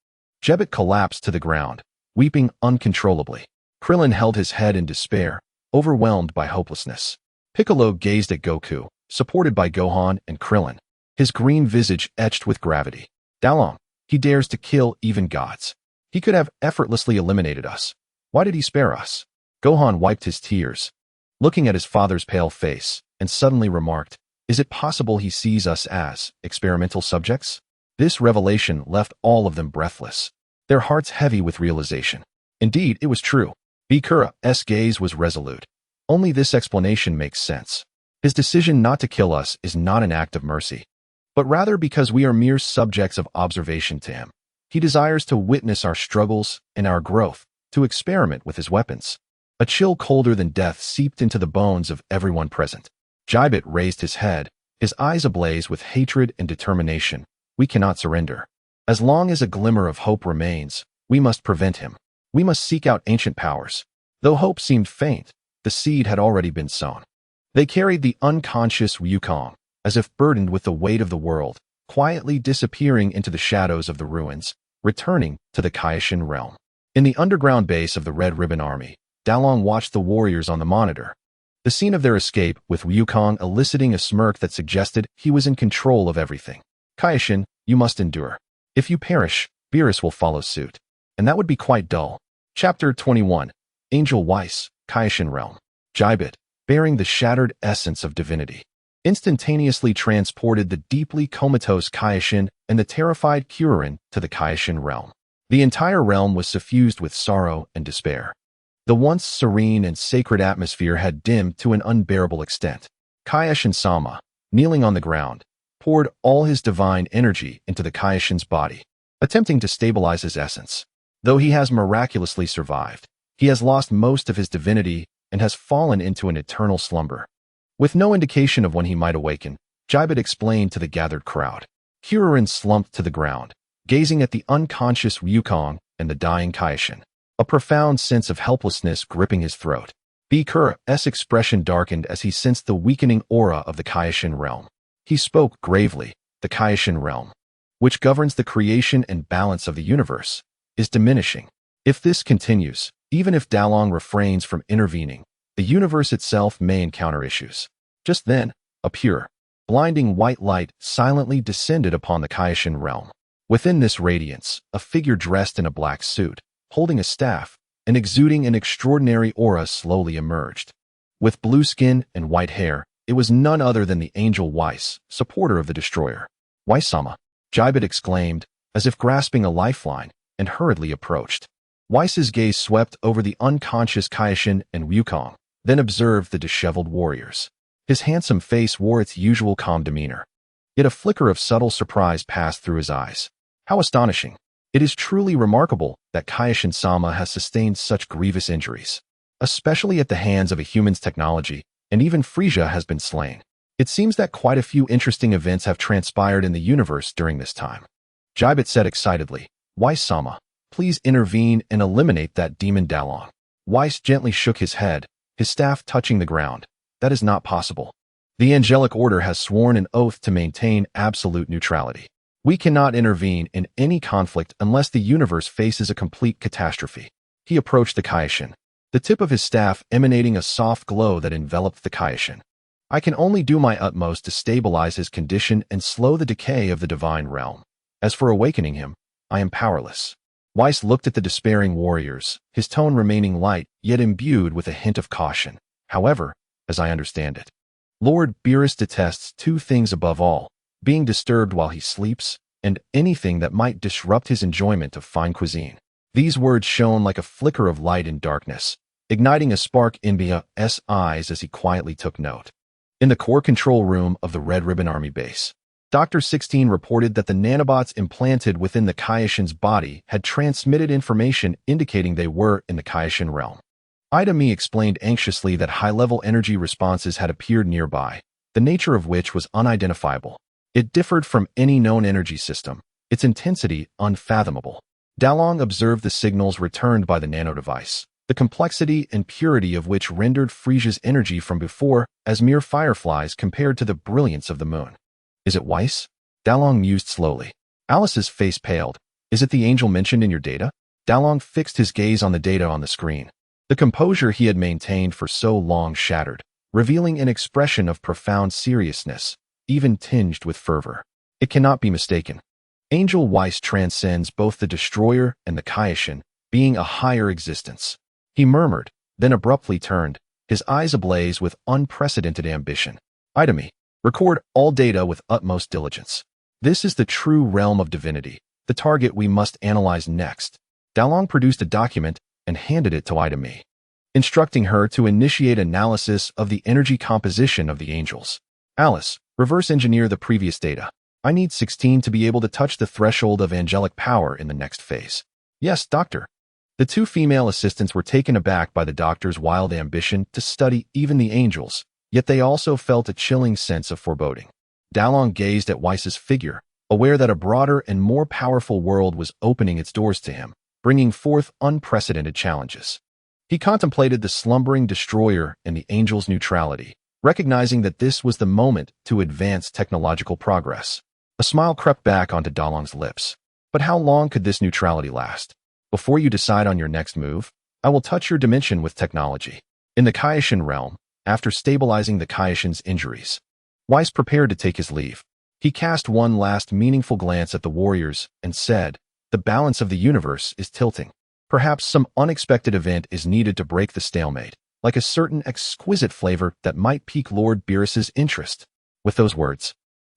Jebit collapsed to the ground, weeping uncontrollably. Krillin held his head in despair, overwhelmed by hopelessness. Piccolo gazed at Goku, supported by Gohan and Krillin, his green visage etched with gravity. Dalong, he dares to kill even gods. He could have effortlessly eliminated us. Why did he spare us? Gohan wiped his tears, looking at his father's pale face, and suddenly remarked, is it possible he sees us as experimental subjects? This revelation left all of them breathless, their hearts heavy with realization. Indeed, it was true. Bikura's gaze was resolute. Only this explanation makes sense. His decision not to kill us is not an act of mercy, but rather because we are mere subjects of observation to him. He desires to witness our struggles and our growth, to experiment with his weapons. A chill colder than death seeped into the bones of everyone present. Jibit raised his head, his eyes ablaze with hatred and determination. We cannot surrender. As long as a glimmer of hope remains, we must prevent him. We must seek out ancient powers. Though hope seemed faint, the seed had already been sown. They carried the unconscious Wukong, as if burdened with the weight of the world, quietly disappearing into the shadows of the ruins, returning to the Kaishin realm. In the underground base of the Red Ribbon Army, Dalong watched the warriors on the monitor. The scene of their escape, with Wukong eliciting a smirk that suggested he was in control of everything. Kaishin, you must endure. If you perish, Beerus will follow suit. And that would be quite dull. Chapter 21. Angel Weiss, Kaishin Realm. Jibit, bearing the shattered essence of divinity, instantaneously transported the deeply comatose Kaishin and the terrified Kuririn to the Kaishin realm. The entire realm was suffused with sorrow and despair. The once serene and sacred atmosphere had dimmed to an unbearable extent. Kaishin-sama, kneeling on the ground, poured all his divine energy into the Kaishin's body, attempting to stabilize his essence. Though he has miraculously survived, he has lost most of his divinity and has fallen into an eternal slumber. With no indication of when he might awaken, Jibit explained to the gathered crowd. Kuririn slumped to the ground, gazing at the unconscious Wukong and the dying Kaishin, a profound sense of helplessness gripping his throat. Bikura's expression darkened as he sensed the weakening aura of the Kaishin realm. He spoke gravely. The Kaishin realm, which governs the creation and balance of the universe, is diminishing. If this continues, even if Dalong refrains from intervening, the universe itself may encounter issues. Just then, a pure, blinding white light silently descended upon the Kaishin realm. Within this radiance, a figure dressed in a black suit, holding a staff, and exuding an extraordinary aura slowly emerged. With blue skin and white hair, it was none other than the Angel Weiss, supporter of the destroyer. Weiss-sama, Jibit exclaimed, as if grasping a lifeline, and hurriedly approached. Weiss's gaze swept over the unconscious Kaishin and Wukong, then observed the disheveled warriors. His handsome face wore its usual calm demeanor. Yet a flicker of subtle surprise passed through his eyes. How astonishing! It is truly remarkable that Kaioshin-sama has sustained such grievous injuries, especially at the hands of a human's technology, and even Frisia has been slain. It seems that quite a few interesting events have transpired in the universe during this time. Jibet said excitedly, Weiss-sama, please intervene and eliminate that demon Dalong. Weiss gently shook his head, his staff touching the ground. That is not possible. The angelic order has sworn an oath to maintain absolute neutrality. We cannot intervene in any conflict unless the universe faces a complete catastrophe. He approached the Kaioshin, the tip of his staff emanating a soft glow that enveloped the Kaioshin. I can only do my utmost to stabilize his condition and slow the decay of the divine realm. As for awakening him, I am powerless. Weiss looked at the despairing warriors, his tone remaining light, yet imbued with a hint of caution. However, as I understand it, Lord Beerus detests two things above all, being disturbed while he sleeps, and anything that might disrupt his enjoyment of fine cuisine. These words shone like a flicker of light in darkness, igniting a spark in Bia's eyes as he quietly took note. In the core control room of the Red Ribbon Army base, Dr. 16 reported that the nanobots implanted within the Kaioshin's body had transmitted information indicating they were in the Kaioshin realm. Ida Mi explained anxiously that high-level energy responses had appeared nearby, the nature of which was unidentifiable. It differed from any known energy system, its intensity unfathomable. Dalong observed the signals returned by the nanodevice, the complexity and purity of which rendered Frisia's energy from before as mere fireflies compared to the brilliance of the moon. Is it Weiss? Dalong mused slowly. Alice's face paled. Is it the angel mentioned in your data? Dalong fixed his gaze on the data on the screen. The composure he had maintained for so long shattered, revealing an expression of profound seriousness, even tinged with fervor. It cannot be mistaken. Angel Weiss transcends both the destroyer and the Kaioshin, being a higher existence. He murmured, then abruptly turned, his eyes ablaze with unprecedented ambition. Ida Mi, record all data with utmost diligence. This is the true realm of divinity, the target we must analyze next. Dalong produced a document and handed it to Ida Mi, instructing her to initiate analysis of the energy composition of the angels. Alice, reverse engineer the previous data. I need 16 to be able to touch the threshold of angelic power in the next phase. Yes, doctor. The two female assistants were taken aback by the doctor's wild ambition to study even the angels, yet they also felt a chilling sense of foreboding. Dalong gazed at Weiss's figure, aware that a broader and more powerful world was opening its doors to him, bringing forth unprecedented challenges. He contemplated the slumbering destroyer and the angel's neutrality, recognizing that this was the moment to advance technological progress. A smile crept back onto Dalong's lips. But how long could this neutrality last? Before you decide on your next move, I will touch your dimension with technology. In the Kaioshin realm, after stabilizing the Kaioshin's injuries, Weiss prepared to take his leave. He cast one last meaningful glance at the warriors and said, the balance of the universe is tilting. Perhaps some unexpected event is needed to break the stalemate, like a certain exquisite flavor that might pique Lord Beerus's interest. With those words,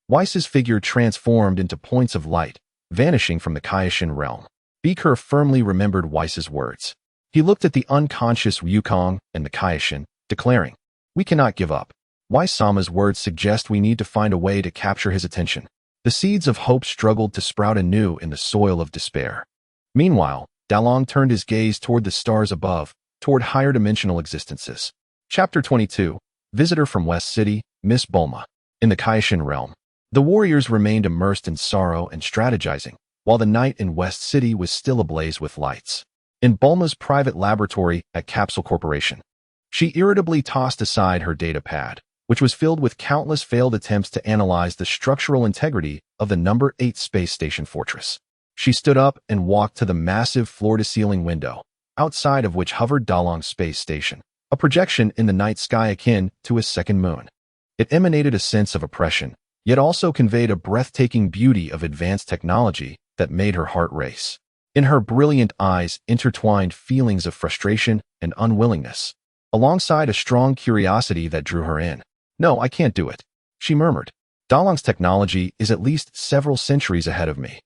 Weiss's figure transformed into points of light, vanishing from the Kaioshin realm. Beaker firmly remembered Weiss's words. He looked at the unconscious Ryukong and the Kaioshin, declaring, we cannot give up. Weiss-sama's words suggest we need to find a way to capture his attention. The seeds of hope struggled to sprout anew in the soil of despair. Meanwhile, Dalong turned his gaze toward the stars above, toward higher dimensional existences. Chapter 22, Visitor from West City, Miss Bulma. In the Kaioshin realm, the warriors remained immersed in sorrow and strategizing, while the night in West City was still ablaze with lights. In Bulma's private laboratory at Capsule Corporation, she irritably tossed aside her data pad, which was filled with countless failed attempts to analyze the structural integrity of the number 8 space station fortress. She stood up and walked to the massive floor-to-ceiling window, outside of which hovered Dalong's space station, a projection in the night sky akin to a second moon. It emanated a sense of oppression, yet also conveyed a breathtaking beauty of advanced technology that made her heart race. In her brilliant eyes intertwined feelings of frustration and unwillingness, alongside a strong curiosity that drew her in. No, I can't do it, she murmured. Dalong's technology is at least several centuries ahead of me.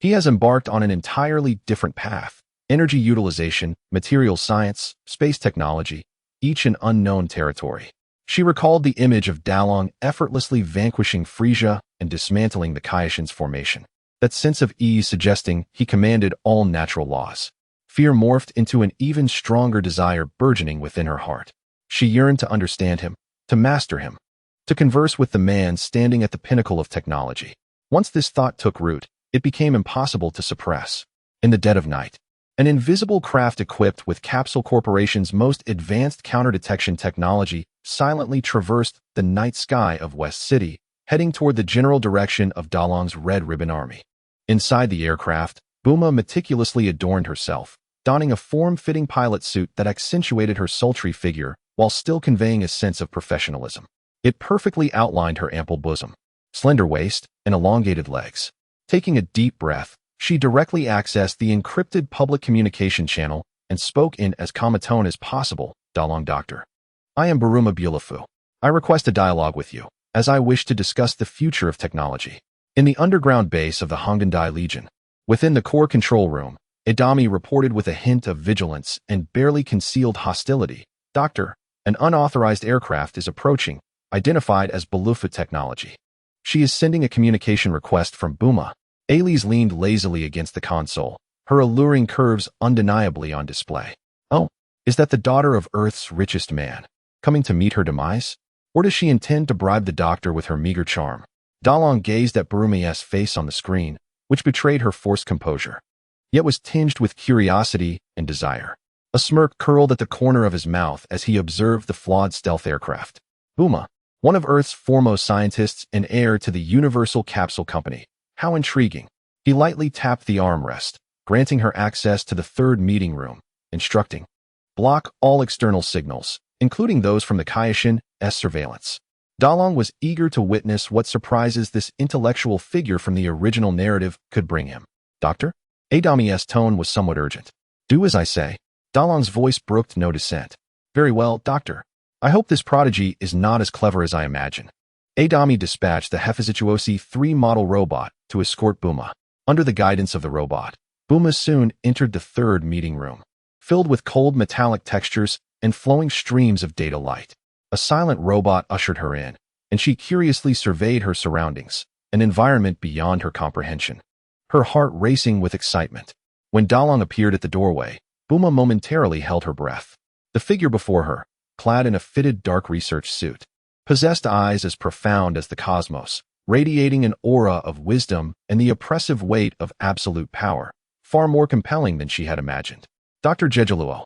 He has embarked on an entirely different path. Energy utilization, material science, space technology, each an unknown territory. She recalled the image of Dalong effortlessly vanquishing Frisia and dismantling the Kaioshin's formation. that sense of ease suggesting he commanded all natural laws. Fear morphed into an even stronger desire burgeoning within her heart. She yearned to understand him, to master him, to converse with the man standing at the pinnacle of technology. Once this thought took root, it became impossible to suppress. In the dead of night, an invisible craft equipped with Capsule Corporation's most advanced counter-detection technology silently traversed the night sky of West City, heading toward the general direction of Dalong's Red Ribbon Army. Inside the aircraft, Buma meticulously adorned herself, donning a form-fitting pilot suit that accentuated her sultry figure while still conveying a sense of professionalism. It perfectly outlined her ample bosom, slender waist, and elongated legs. Taking a deep breath, she directly accessed the encrypted public communication channel and spoke in as calm a tone as possible. Dalong Doctor. I am Baruma Bulafu. I request a dialogue with you, as I wish to discuss the future of technology. In the underground base of the Hongandai Legion, within the core control room, Idami reported with a hint of vigilance and barely concealed hostility. Doctor, an unauthorized aircraft is approaching, identified as Bulufu technology. She is sending a communication request from Buma. Ailey leaned lazily against the console, her alluring curves undeniably on display. Oh, is that the daughter of Earth's richest man, coming to meet her demise? Or does she intend to bribe the doctor with her meager charm? Dalong gazed at Baruma's face on the screen, which betrayed her forced composure, yet was tinged with curiosity and desire. A smirk curled at the corner of his mouth as he observed the flawed stealth aircraft. Buma, one of Earth's foremost scientists and heir to the Universal Capsule Company. How intriguing. He lightly tapped the armrest, granting her access to the third meeting room, instructing, block all external signals, including those from the Kaioshin's surveillance. Dalong was eager to witness what surprises this intellectual figure from the original narrative could bring him. Doctor? Adami's tone was somewhat urgent. Do as I say. Dalong's voice brooked no dissent. Very well, Doctor. I hope this prodigy is not as clever as I imagine. Adami dispatched the Hefizituosi 3 model robot to escort Buma. Under the guidance of the robot, Buma soon entered the third meeting room, filled with cold metallic textures and flowing streams of data light. A silent robot ushered her in, and she curiously surveyed her surroundings, an environment beyond her comprehension, her heart racing with excitement. When Dalong appeared at the doorway, Buma momentarily held her breath. The figure before her, clad in a fitted dark research suit, possessed eyes as profound as the cosmos, radiating an aura of wisdom and the oppressive weight of absolute power, far more compelling than she had imagined. Dr. Jejeluo.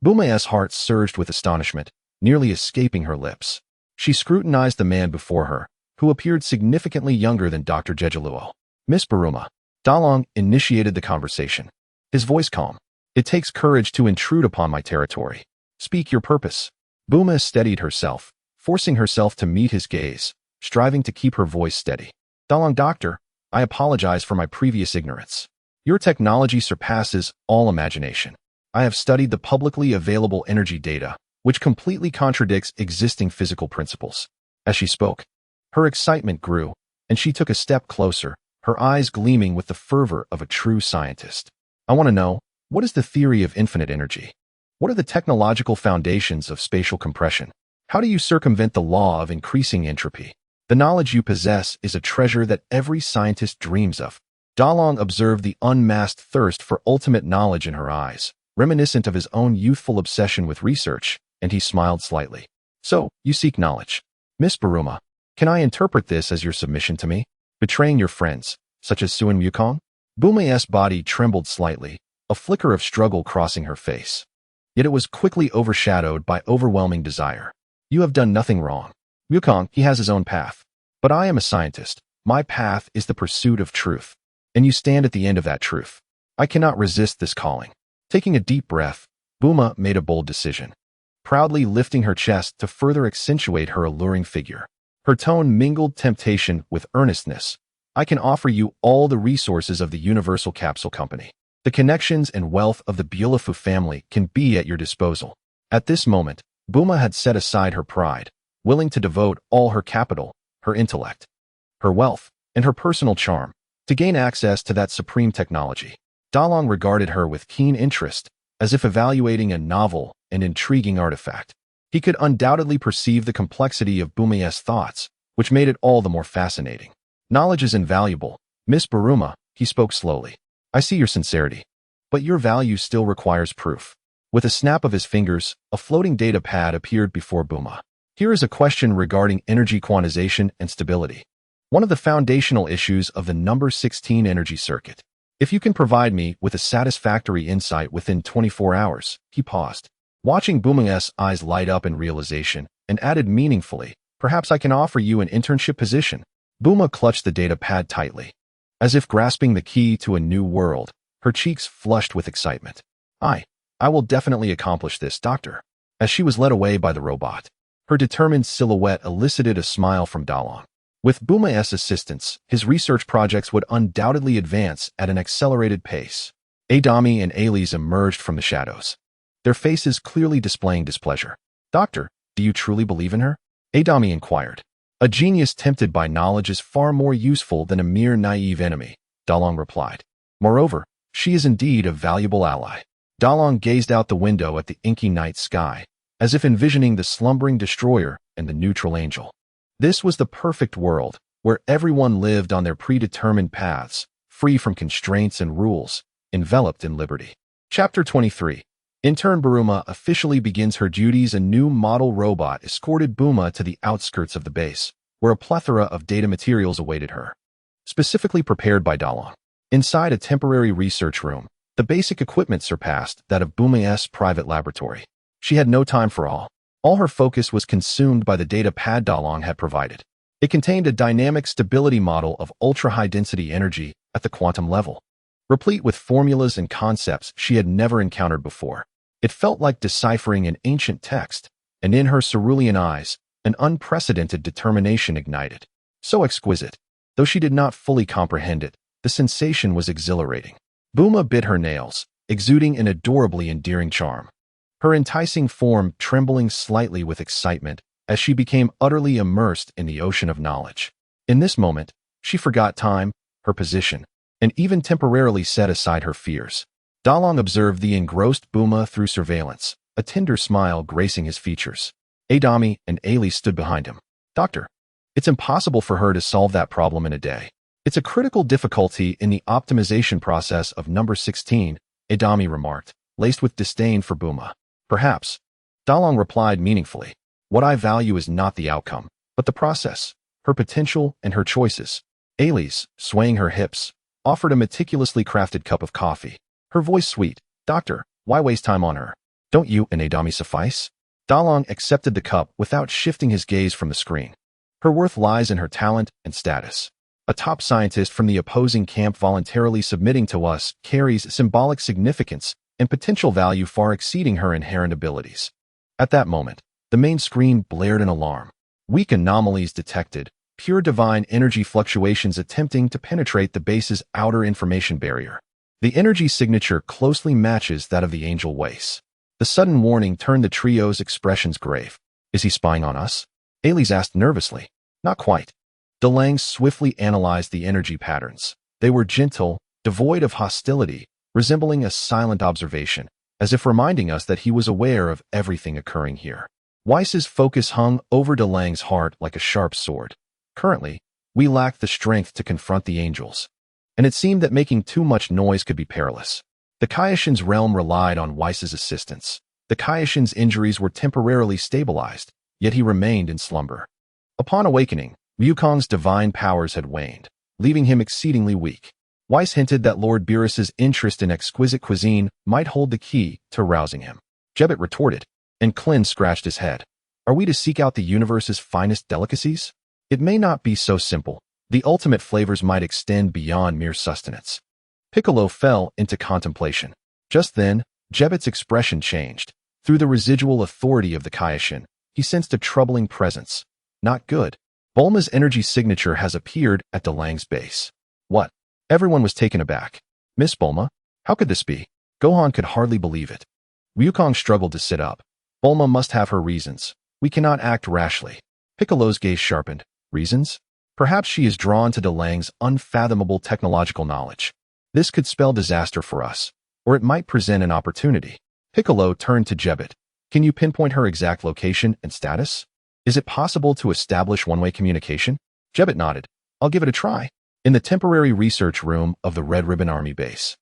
Buma's heart surged with astonishment, nearly escaping her lips. She scrutinized the man before her, who appeared significantly younger than Dr. Jejeluo. Miss Baruma. Dalong initiated the conversation, his voice calm. It takes courage to intrude upon my territory. Speak your purpose. Buma steadied herself, forcing herself to meet his gaze, striving to keep her voice steady. Dalong Doctor, I apologize for my previous ignorance. Your technology surpasses all imagination. I have studied the publicly available energy data, which completely contradicts existing physical principles. As she spoke, her excitement grew, and she took a step closer, her eyes gleaming with the fervor of a true scientist. I want to know, what is the theory of infinite energy? What are the technological foundations of spatial compression? How do you circumvent the law of increasing entropy? The knowledge you possess is a treasure that every scientist dreams of. Dalong observed the unmasked thirst for ultimate knowledge in her eyes, reminiscent of his own youthful obsession with research, and he smiled slightly. So, you seek knowledge. Miss Baruma, can I interpret this as your submission to me? Betraying your friends, such as Suan Wukong? Buma's body trembled slightly, a flicker of struggle crossing her face. Yet it was quickly overshadowed by overwhelming desire. You have done nothing wrong. Wukong, he has his own path. But I am a scientist. My path is the pursuit of truth. And you stand at the end of that truth. I cannot resist this calling. Taking a deep breath, Buma made a bold decision, proudly lifting her chest to further accentuate her alluring figure. Her tone mingled temptation with earnestness. I can offer you all the resources of the Universal Capsule Company. The connections and wealth of the Bulafu family can be at your disposal. At this moment, Buma had set aside her pride, willing to devote all her capital, her intellect, her wealth, and her personal charm to gain access to that supreme technology. Dalong regarded her with keen interest, as if evaluating a novel and intriguing artifact. He could undoubtedly perceive the complexity of Buma's thoughts, which made it all the more fascinating. Knowledge is invaluable, Miss Baruma, He spoke slowly. I see your sincerity, but your value still requires proof. With a snap of his fingers, a floating data pad appeared before Buma. Here is a question regarding energy quantization and stability. One of the foundational issues of the number 16 energy circuit. If you can provide me with a satisfactory insight within 24 hours, he paused, watching Buma's eyes light up in realization, and added meaningfully, perhaps I can offer you an internship position. Buma clutched the data pad tightly. As if grasping the key to a new world, her cheeks flushed with excitement. I will definitely accomplish this, Doctor. As she was led away by the robot, her determined silhouette elicited a smile from Dalong. With Buma's assistance, his research projects would undoubtedly advance at an accelerated pace. Adami and Ailes emerged from the shadows, their faces clearly displaying displeasure. Doctor, do you truly believe in her? Adami inquired. A genius tempted by knowledge is far more useful than a mere naive enemy, Dalong replied. Moreover, she is indeed a valuable ally. Dalong gazed out the window at the inky night sky, as if envisioning the slumbering destroyer and the neutral angel. This was the perfect world, where everyone lived on their predetermined paths, free from constraints and rules, enveloped in liberty. Chapter 23. Intern Buruma officially begins her duties. A new model robot escorted Buma to the outskirts of the base, where a plethora of data materials awaited her, specifically prepared by Dalong. Inside a temporary research room, the basic equipment surpassed that of Buma's private laboratory. She had no time for all. All her focus was consumed by the data pad Dalong had provided. It contained a dynamic stability model of ultra-high-density energy at the quantum level, replete with formulas and concepts she had never encountered before. It felt like deciphering an ancient text, and in her cerulean eyes, an unprecedented determination ignited. So exquisite. Though she did not fully comprehend it, the sensation was exhilarating. Buma bit her nails, exuding an adorably endearing charm, her enticing form trembling slightly with excitement as she became utterly immersed in the ocean of knowledge. In this moment, she forgot time, her position, and even temporarily set aside her fears. Dalong observed the engrossed Buma through surveillance, a tender smile gracing his features. Adami and Ailey stood behind him. Doctor, it's impossible for her to solve that problem in a day. It's a critical difficulty in the optimization process of number 16, Adami remarked, laced with disdain for Buma. Perhaps. Dalong replied meaningfully. What I value is not the outcome, but the process, her potential and her choices. Ailey, swaying her hips, offered a meticulously crafted cup of coffee. Her voice sweet. Doctor, why waste time on her? Don't you and Adami suffice? Dalong accepted the cup without shifting his gaze from the screen. Her worth lies in her talent and status. A top scientist from the opposing camp voluntarily submitting to us carries symbolic significance and potential value far exceeding her inherent abilities. At that moment, the main screen blared an alarm. Weak anomalies detected, pure divine energy fluctuations attempting to penetrate the base's outer information barrier. The energy signature closely matches that of the Angel Wace. The sudden warning turned the trio's expressions grave. Is he spying on us? Ailey asked nervously. Not quite. Delang swiftly analyzed the energy patterns. They were gentle, devoid of hostility, resembling a silent observation, as if reminding us that he was aware of everything occurring here. Weiss's focus hung over Delang's heart like a sharp sword. Currently, we lacked the strength to confront the angels, and it seemed that making too much noise could be perilous. The Kayashin's realm relied on Weiss's assistance. The Kayashin's injuries were temporarily stabilized, yet he remained in slumber. Upon awakening, Wukong's divine powers had waned, leaving him exceedingly weak. Weiss hinted that Lord Beerus's interest in exquisite cuisine might hold the key to rousing him. Jebbet retorted, and Klin scratched his head. Are we to seek out the universe's finest delicacies? It may not be so simple. The ultimate flavors might extend beyond mere sustenance. Piccolo fell into contemplation. Just then, Jebbet's expression changed. Through the residual authority of the Kayashin, he sensed a troubling presence. Not good. Bulma's energy signature has appeared at Delang's base. What? Everyone was taken aback. Miss Bulma? How could this be? Gohan could hardly believe it. Wukong struggled to sit up. Bulma must have her reasons. We cannot act rashly. Piccolo's gaze sharpened. Reasons? Perhaps she is drawn to Delang's unfathomable technological knowledge. This could spell disaster for us, or it might present an opportunity. Piccolo turned to Jebbet. Can you pinpoint her exact location and status? Is it possible to establish one-way communication? Jebbet nodded. I'll give it a try. in the temporary research room of the Red Ribbon Army base.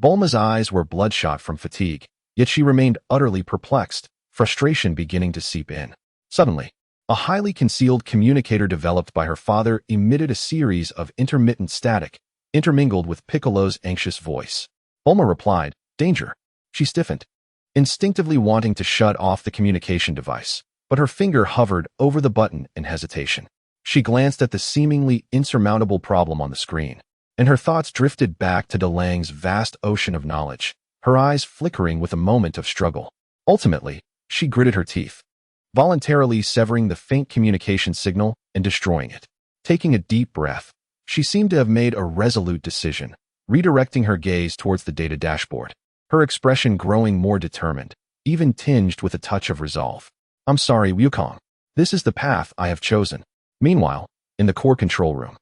Bulma's eyes were bloodshot from fatigue, yet she remained utterly perplexed, frustration beginning to seep in. Suddenly, a highly concealed communicator developed by her father emitted a series of intermittent static, intermingled with Piccolo's anxious voice. Bulma replied, "Danger." She stiffened, instinctively wanting to shut off the communication device, but her finger hovered over the button in hesitation. She glanced at the seemingly insurmountable problem on the screen, and her thoughts drifted back to Delang's vast ocean of knowledge, her eyes flickering with a moment of struggle. Ultimately, she gritted her teeth, voluntarily severing the faint communication signal and destroying it. Taking a deep breath, she seemed to have made a resolute decision, redirecting her gaze towards the data dashboard, her expression growing more determined, even tinged with a touch of resolve. "I'm sorry, Wukong. This is the path I have chosen." Meanwhile, in the core control room,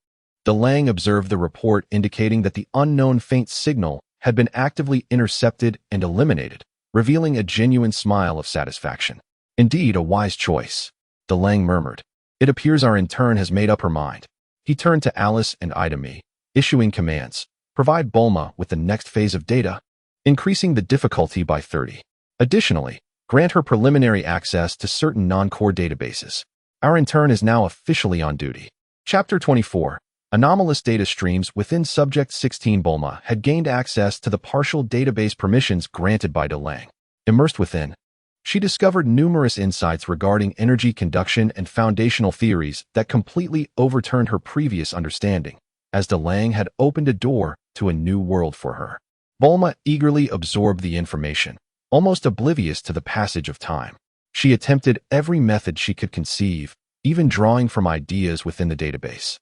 Delang observed the report indicating that the unknown faint signal had been actively intercepted and eliminated, revealing a genuine smile of satisfaction. "Indeed, a wise choice," Delang murmured. "It appears our intern has made up her mind." He turned to Alice and Idami, issuing commands. "Provide Bulma with the next phase of data, increasing the difficulty by 30. Additionally, grant her preliminary access to certain non-core databases. Our intern is now officially on duty." Chapter 24. Anomalous data streams within Subject 16. Bulma had gained access to the partial database permissions granted by Delang. Immersed within, she discovered numerous insights regarding energy conduction and foundational theories that completely overturned her previous understanding, as Delang had opened a door to a new world for her. Bulma eagerly absorbed the information, almost oblivious to the passage of time. She attempted every method she could conceive, even drawing from ideas within the database.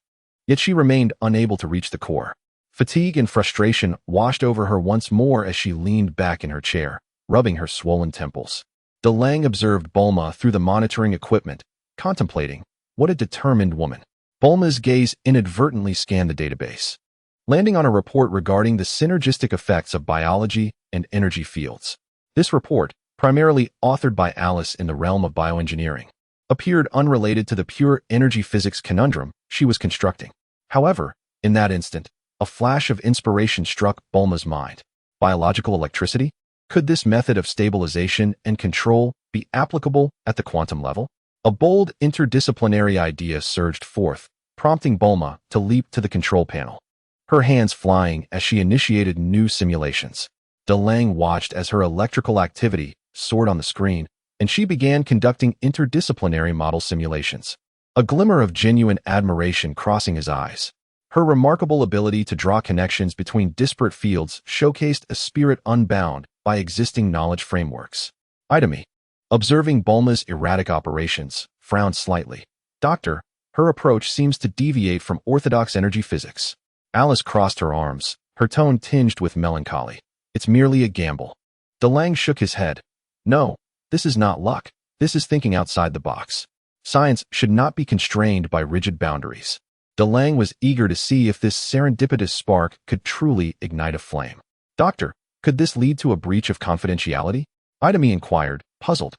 Yet she remained unable to reach the core. Fatigue and frustration washed over her once more as she leaned back in her chair, rubbing her swollen temples. Delang observed Bulma through the monitoring equipment, contemplating, what a determined woman. Bulma's gaze inadvertently scanned the database, landing on a report regarding the synergistic effects of biology and energy fields. This report, primarily authored by Alice in the realm of bioengineering, appeared unrelated to the pure energy physics conundrum she was constructing. However, in that instant, a flash of inspiration struck Bulma's mind. Biological electricity? Could this method of stabilization and control be applicable at the quantum level? A bold interdisciplinary idea surged forth, prompting Bulma to leap to the control panel, her hands flying as she initiated new simulations. Delang watched as her electrical activity soared on the screen, and she began conducting interdisciplinary model simulations. A glimmer of genuine admiration crossing his eyes. Her remarkable ability to draw connections between disparate fields showcased a spirit unbound by existing knowledge frameworks. Idami, observing Bulma's erratic operations, frowned slightly. "Doctor, her approach seems to deviate from orthodox energy physics." Alice crossed her arms, her tone tinged with melancholy. "It's merely a gamble." Delang shook his head. "No, this is not luck. This is thinking outside the box. Science should not be constrained by rigid boundaries." Delang was eager to see if this serendipitous spark could truly ignite a flame. "Doctor, could this lead to a breach of confidentiality?" Idami inquired, puzzled.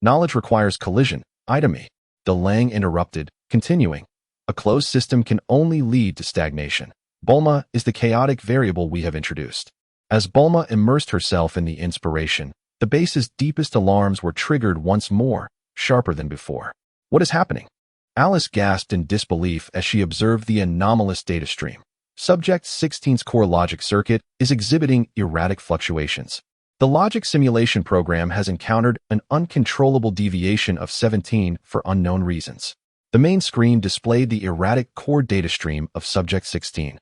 "Knowledge requires collision, Idami," Delang interrupted, continuing. "A closed system can only lead to stagnation. Bulma is the chaotic variable we have introduced." As Bulma immersed herself in the inspiration, the base's deepest alarms were triggered once more, sharper than before. "What is happening?" Alice gasped in disbelief as she observed the anomalous data stream. Subject 16's core logic circuit is exhibiting erratic fluctuations. The logic simulation program has encountered an uncontrollable deviation of 17 for unknown reasons. The main screen displayed the erratic core data stream of Subject 16.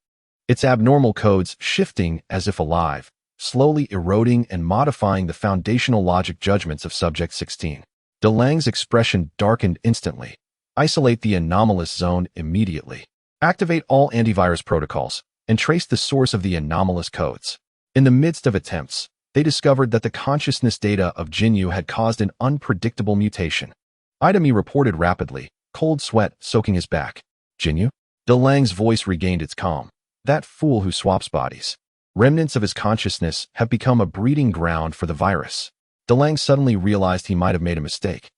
Its abnormal codes shifting as if alive, slowly eroding and modifying the foundational logic judgments of Subject 16. Delang's expression darkened instantly. "Isolate the anomalous zone immediately. Activate all antivirus protocols, and trace the source of the anomalous codes." In the midst of attempts, they discovered that the consciousness data of Jinyu had caused an unpredictable mutation. Idami reported rapidly, cold sweat soaking his back. "Jinyu?" Delang's voice regained its calm. "That fool who swaps bodies. Remnants of his consciousness have become a breeding ground for the virus." Delang suddenly realized he might have made a mistake.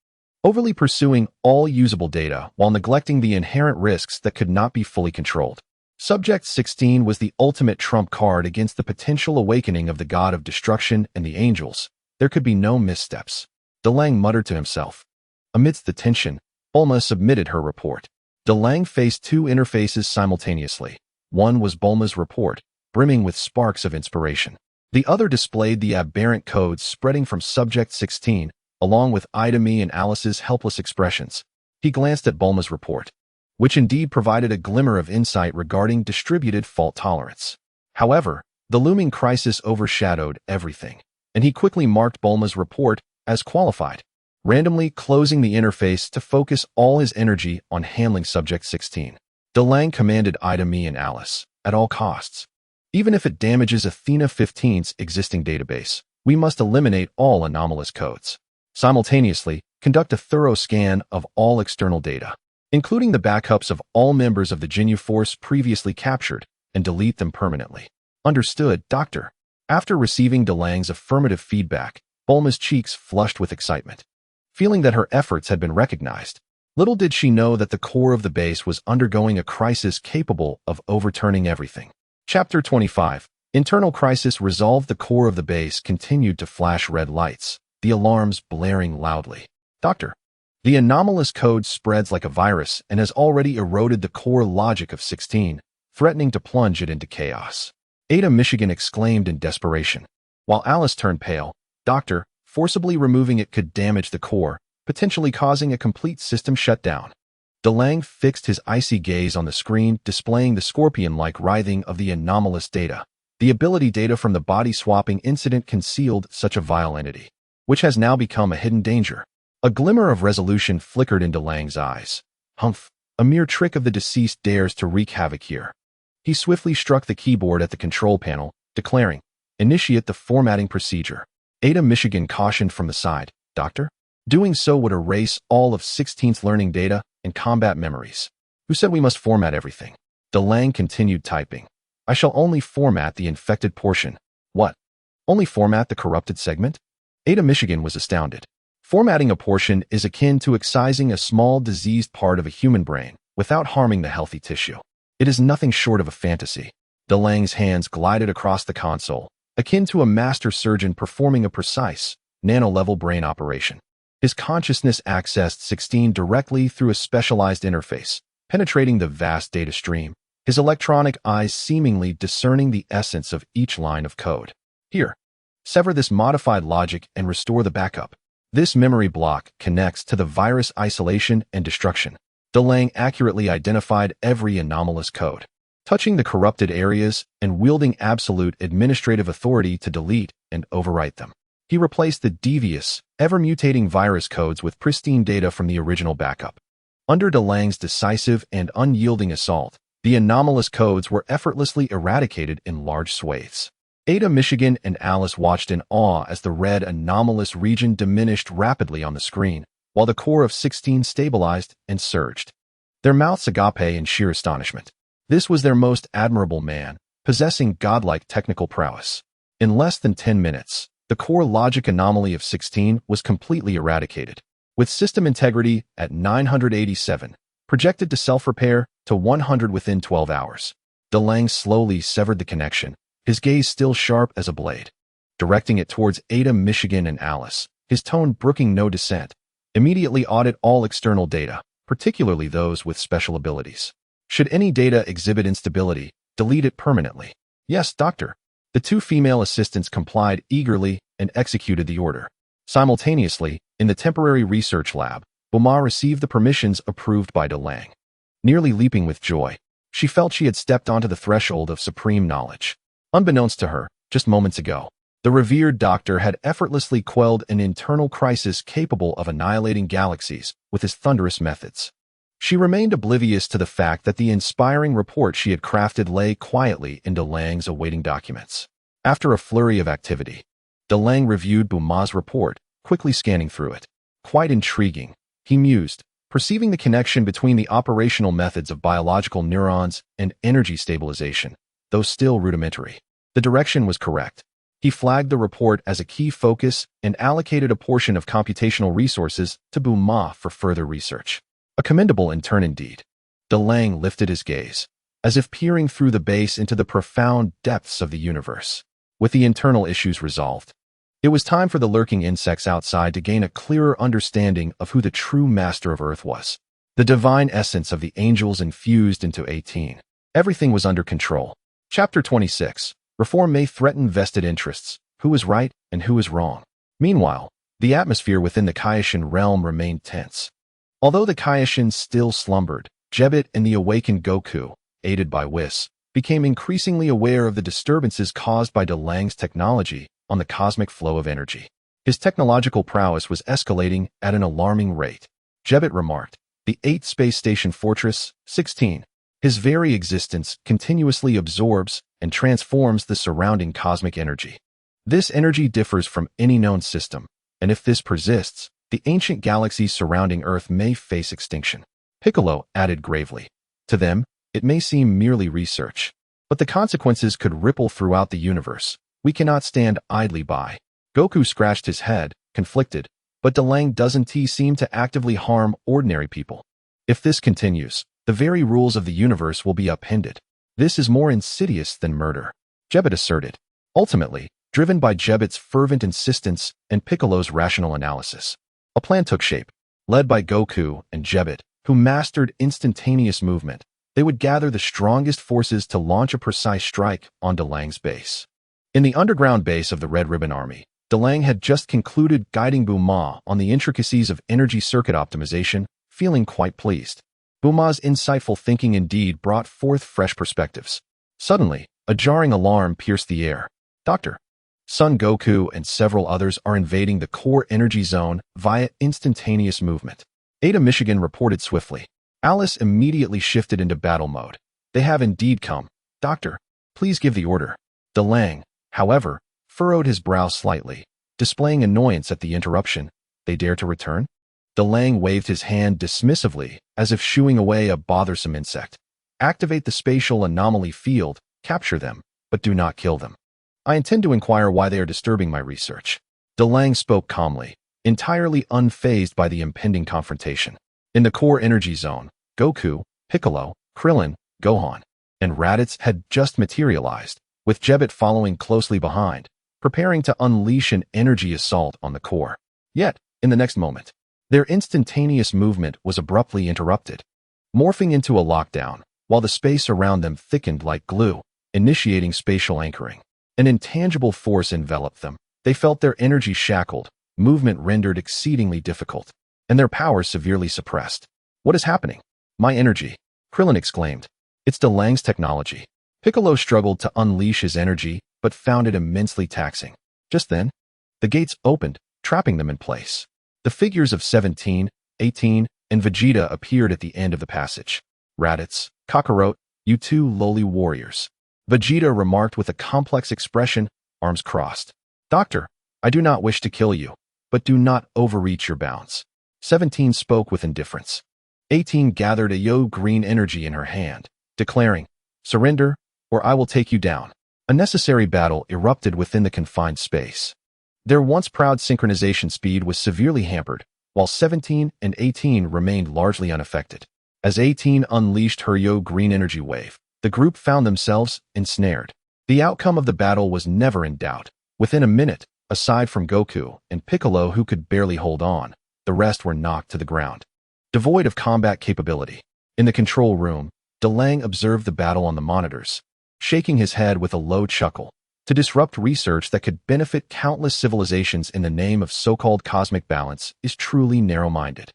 Overly pursuing all usable data while neglecting the inherent risks that could not be fully controlled. Subject 16 was the ultimate trump card against the potential awakening of the god of destruction and the angels. There could be no missteps. DeLange muttered to himself. Amidst the tension, Bulma submitted her report. DeLange faced two interfaces simultaneously. One was Bulma's report, brimming with sparks of inspiration. The other displayed the aberrant codes spreading from Subject 16, along with Idami and Alice's helpless expressions. He glanced at Bulma's report, which indeed provided a glimmer of insight regarding distributed fault tolerance. However, the looming crisis overshadowed everything, and he quickly marked Bulma's report as qualified, randomly closing the interface to focus all his energy on handling Subject 16. DeLange commanded Idami and Alice, at all costs. Even if it damages Athena 15's existing database, we must eliminate all anomalous codes. Simultaneously, conduct a thorough scan of all external data, including the backups of all members of the Ginyu Force previously captured, and delete them permanently. Understood, Doctor. After receiving DeLange's affirmative feedback, Bulma's cheeks flushed with excitement. Feeling that her efforts had been recognized, little did she know that the core of the base was undergoing a crisis capable of overturning everything. Chapter 25. Internal crisis resolved. The core of the base continued to flash red lights, the alarms blaring loudly. Doctor, the anomalous code spreads like a virus and has already eroded the core logic of 16, threatening to plunge it into chaos. Ada Michigan exclaimed in desperation. While Alice turned pale, Doctor, forcibly removing it could damage the core, potentially causing a complete system shutdown. DeLange fixed his icy gaze on the screen, displaying the scorpion-like writhing of the anomalous data. The ability data from the body-swapping incident concealed such a vile entity, which has now become a hidden danger. A glimmer of resolution flickered in DeLange's eyes. Humph, a mere trick of the deceased dares to wreak havoc here. He swiftly struck the keyboard at the control panel, declaring, "Initiate the formatting procedure." Ada Michigan cautioned from the side, "Doctor? Doing so would erase all of 16th learning data and combat memories. Who said we must format everything?" DeLange continued typing. "I shall only format the infected portion." What? Only format the corrupted segment? Ada Michigan was astounded. Formatting a portion is akin to excising a small diseased part of a human brain without harming the healthy tissue. It is nothing short of a fantasy. DeLange's hands glided across the console, akin to a master surgeon performing a precise, nano-level brain operation. His consciousness accessed 16 directly through a specialized interface, penetrating the vast data stream, his electronic eyes seemingly discerning the essence of each line of code. Here, sever this modified logic and restore the backup. This memory block connects to the virus isolation and destruction. DeLange accurately identified every anomalous code, touching the corrupted areas and wielding absolute administrative authority to delete and overwrite them. He replaced the devious, ever-mutating virus codes with pristine data from the original backup. Under DeLange's decisive and unyielding assault, the anomalous codes were effortlessly eradicated in large swathes. Ada Michigan and Alice watched in awe as the red anomalous region diminished rapidly on the screen, while the core of 16 stabilized and surged. Their mouths agape in sheer astonishment. This was their most admirable man, possessing godlike technical prowess. In less than 10 minutes, the core logic anomaly of 16 was completely eradicated, with system integrity at 987, projected to self-repair to 100 within 12 hours. DeLange slowly severed the connection, his gaze still sharp as a blade, directing it towards Ada Michigan and Alice, his tone brooking no dissent. Immediately audit all external data, particularly those with special abilities. Should any data exhibit instability, delete it permanently. Yes, Doctor. The two female assistants complied eagerly and executed the order. Simultaneously, in the temporary research lab, Bulma received the permissions approved by DeLange. Nearly leaping with joy, she felt she had stepped onto the threshold of supreme knowledge. Unbeknownst to her, just moments ago, the revered doctor had effortlessly quelled an internal crisis capable of annihilating galaxies with his thunderous methods. She remained oblivious to the fact that the inspiring report she had crafted lay quietly in DeLange's awaiting documents. After a flurry of activity, DeLange reviewed Bulma's report, quickly scanning through it. Quite intriguing, he mused, perceiving the connection between the operational methods of biological neurons and energy stabilization, though still rudimentary. The direction was correct. He flagged the report as a key focus and allocated a portion of computational resources to Bulma for further research. A commendable intern indeed. DeLange lifted his gaze. as if peering through the base into the profound depths of the universe. With the internal issues resolved, it was time for the lurking insects outside to gain a clearer understanding of who the true master of Earth was. The divine essence of the angels infused into 18. Everything was under control. Chapter 26. Reform may threaten vested interests. Who is right and who is wrong? Meanwhile, the atmosphere within the Kaioshin realm remained tense. Although the Kaioshin still slumbered, Jebit and the awakened Goku, aided by Whis, became increasingly aware of the disturbances caused by Delang's technology on the cosmic flow of energy. His technological prowess was escalating at an alarming rate. Jebit remarked, "The 8th Space Station Fortress, 16. His very existence continuously absorbs and transforms the surrounding cosmic energy. This energy differs from any known system, and if this persists, the ancient galaxies surrounding Earth may face extinction." Piccolo added gravely, "To them, it may seem merely research, but the consequences could ripple throughout the universe. We cannot stand idly by." Goku scratched his head, conflicted, but Delang doesn't seem to actively harm ordinary people. If this continues, the very rules of the universe will be upended. This is more insidious than murder, Jebit asserted, ultimately, driven by Jebit's fervent insistence and Piccolo's rational analysis. A plan took shape. Led by Goku and Jebit, who mastered instantaneous movement, they would gather the strongest forces to launch a precise strike on Delang's base. In the underground base of the Red Ribbon Army, Delang had just concluded guiding Bulma on the intricacies of energy circuit optimization, feeling quite pleased. Bulma's insightful thinking indeed brought forth fresh perspectives. Suddenly, a jarring alarm pierced the air. "Doctor, Son Goku and several others are invading the core energy zone via instantaneous movement," Ada Michigan reported swiftly. Alice immediately shifted into battle mode. "They have indeed come. Doctor, please give the order." Delang, however, furrowed his brow slightly, displaying annoyance at the interruption. "They dare to return?" Delang waved his hand dismissively, as if shooing away a bothersome insect. "Activate the spatial anomaly field, capture them, but do not kill them. I intend to inquire why they are disturbing my research." Delang spoke calmly, entirely unfazed by the impending confrontation. In the core energy zone, Goku, Piccolo, Krillin, Gohan, and Raditz had just materialized, with Jebit following closely behind, preparing to unleash an energy assault on the core. Yet, in the next moment, their instantaneous movement was abruptly interrupted, morphing into a lockdown, while the space around them thickened like glue, initiating spatial anchoring. An intangible force enveloped them. They felt their energy shackled, movement rendered exceedingly difficult, and their power severely suppressed. "What is happening?" "My energy," Krillin exclaimed. "It's Delang's technology." Piccolo struggled to unleash his energy, but found it immensely taxing. Just then, the gates opened, trapping them in place. The figures of 17, 18, and Vegeta appeared at the end of the passage. "Raditz, Kakarot, you two lowly warriors," Vegeta remarked with a complex expression, arms crossed. "Doctor, I do not wish to kill you, but do not overreach your bounds." 17 spoke with indifference. 18 gathered a green energy in her hand, declaring, "Surrender, or I will take you down." A necessary battle erupted within the confined space. Their once proud synchronization speed was severely hampered, while 17 and 18 remained largely unaffected. As 18 unleashed her green energy wave, the group found themselves ensnared. The outcome of the battle was never in doubt. Within a minute, aside from Goku and Piccolo who could barely hold on, the rest were knocked to the ground, devoid of combat capability. In the control room, Delang observed the battle on the monitors, shaking his head with a low chuckle. To disrupt research that could benefit countless civilizations in the name of so-called cosmic balance is truly narrow-minded.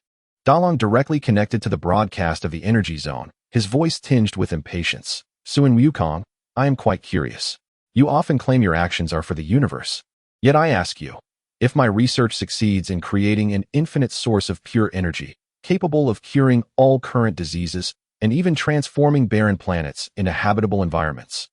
Dalong directly connected to the broadcast of the energy zone, his voice tinged with impatience. "Suin Wukong, I am quite curious. You often claim your actions are for the universe. Yet I ask you, if my research succeeds in creating an infinite source of pure energy, capable of curing all current diseases and even transforming barren planets into habitable environments,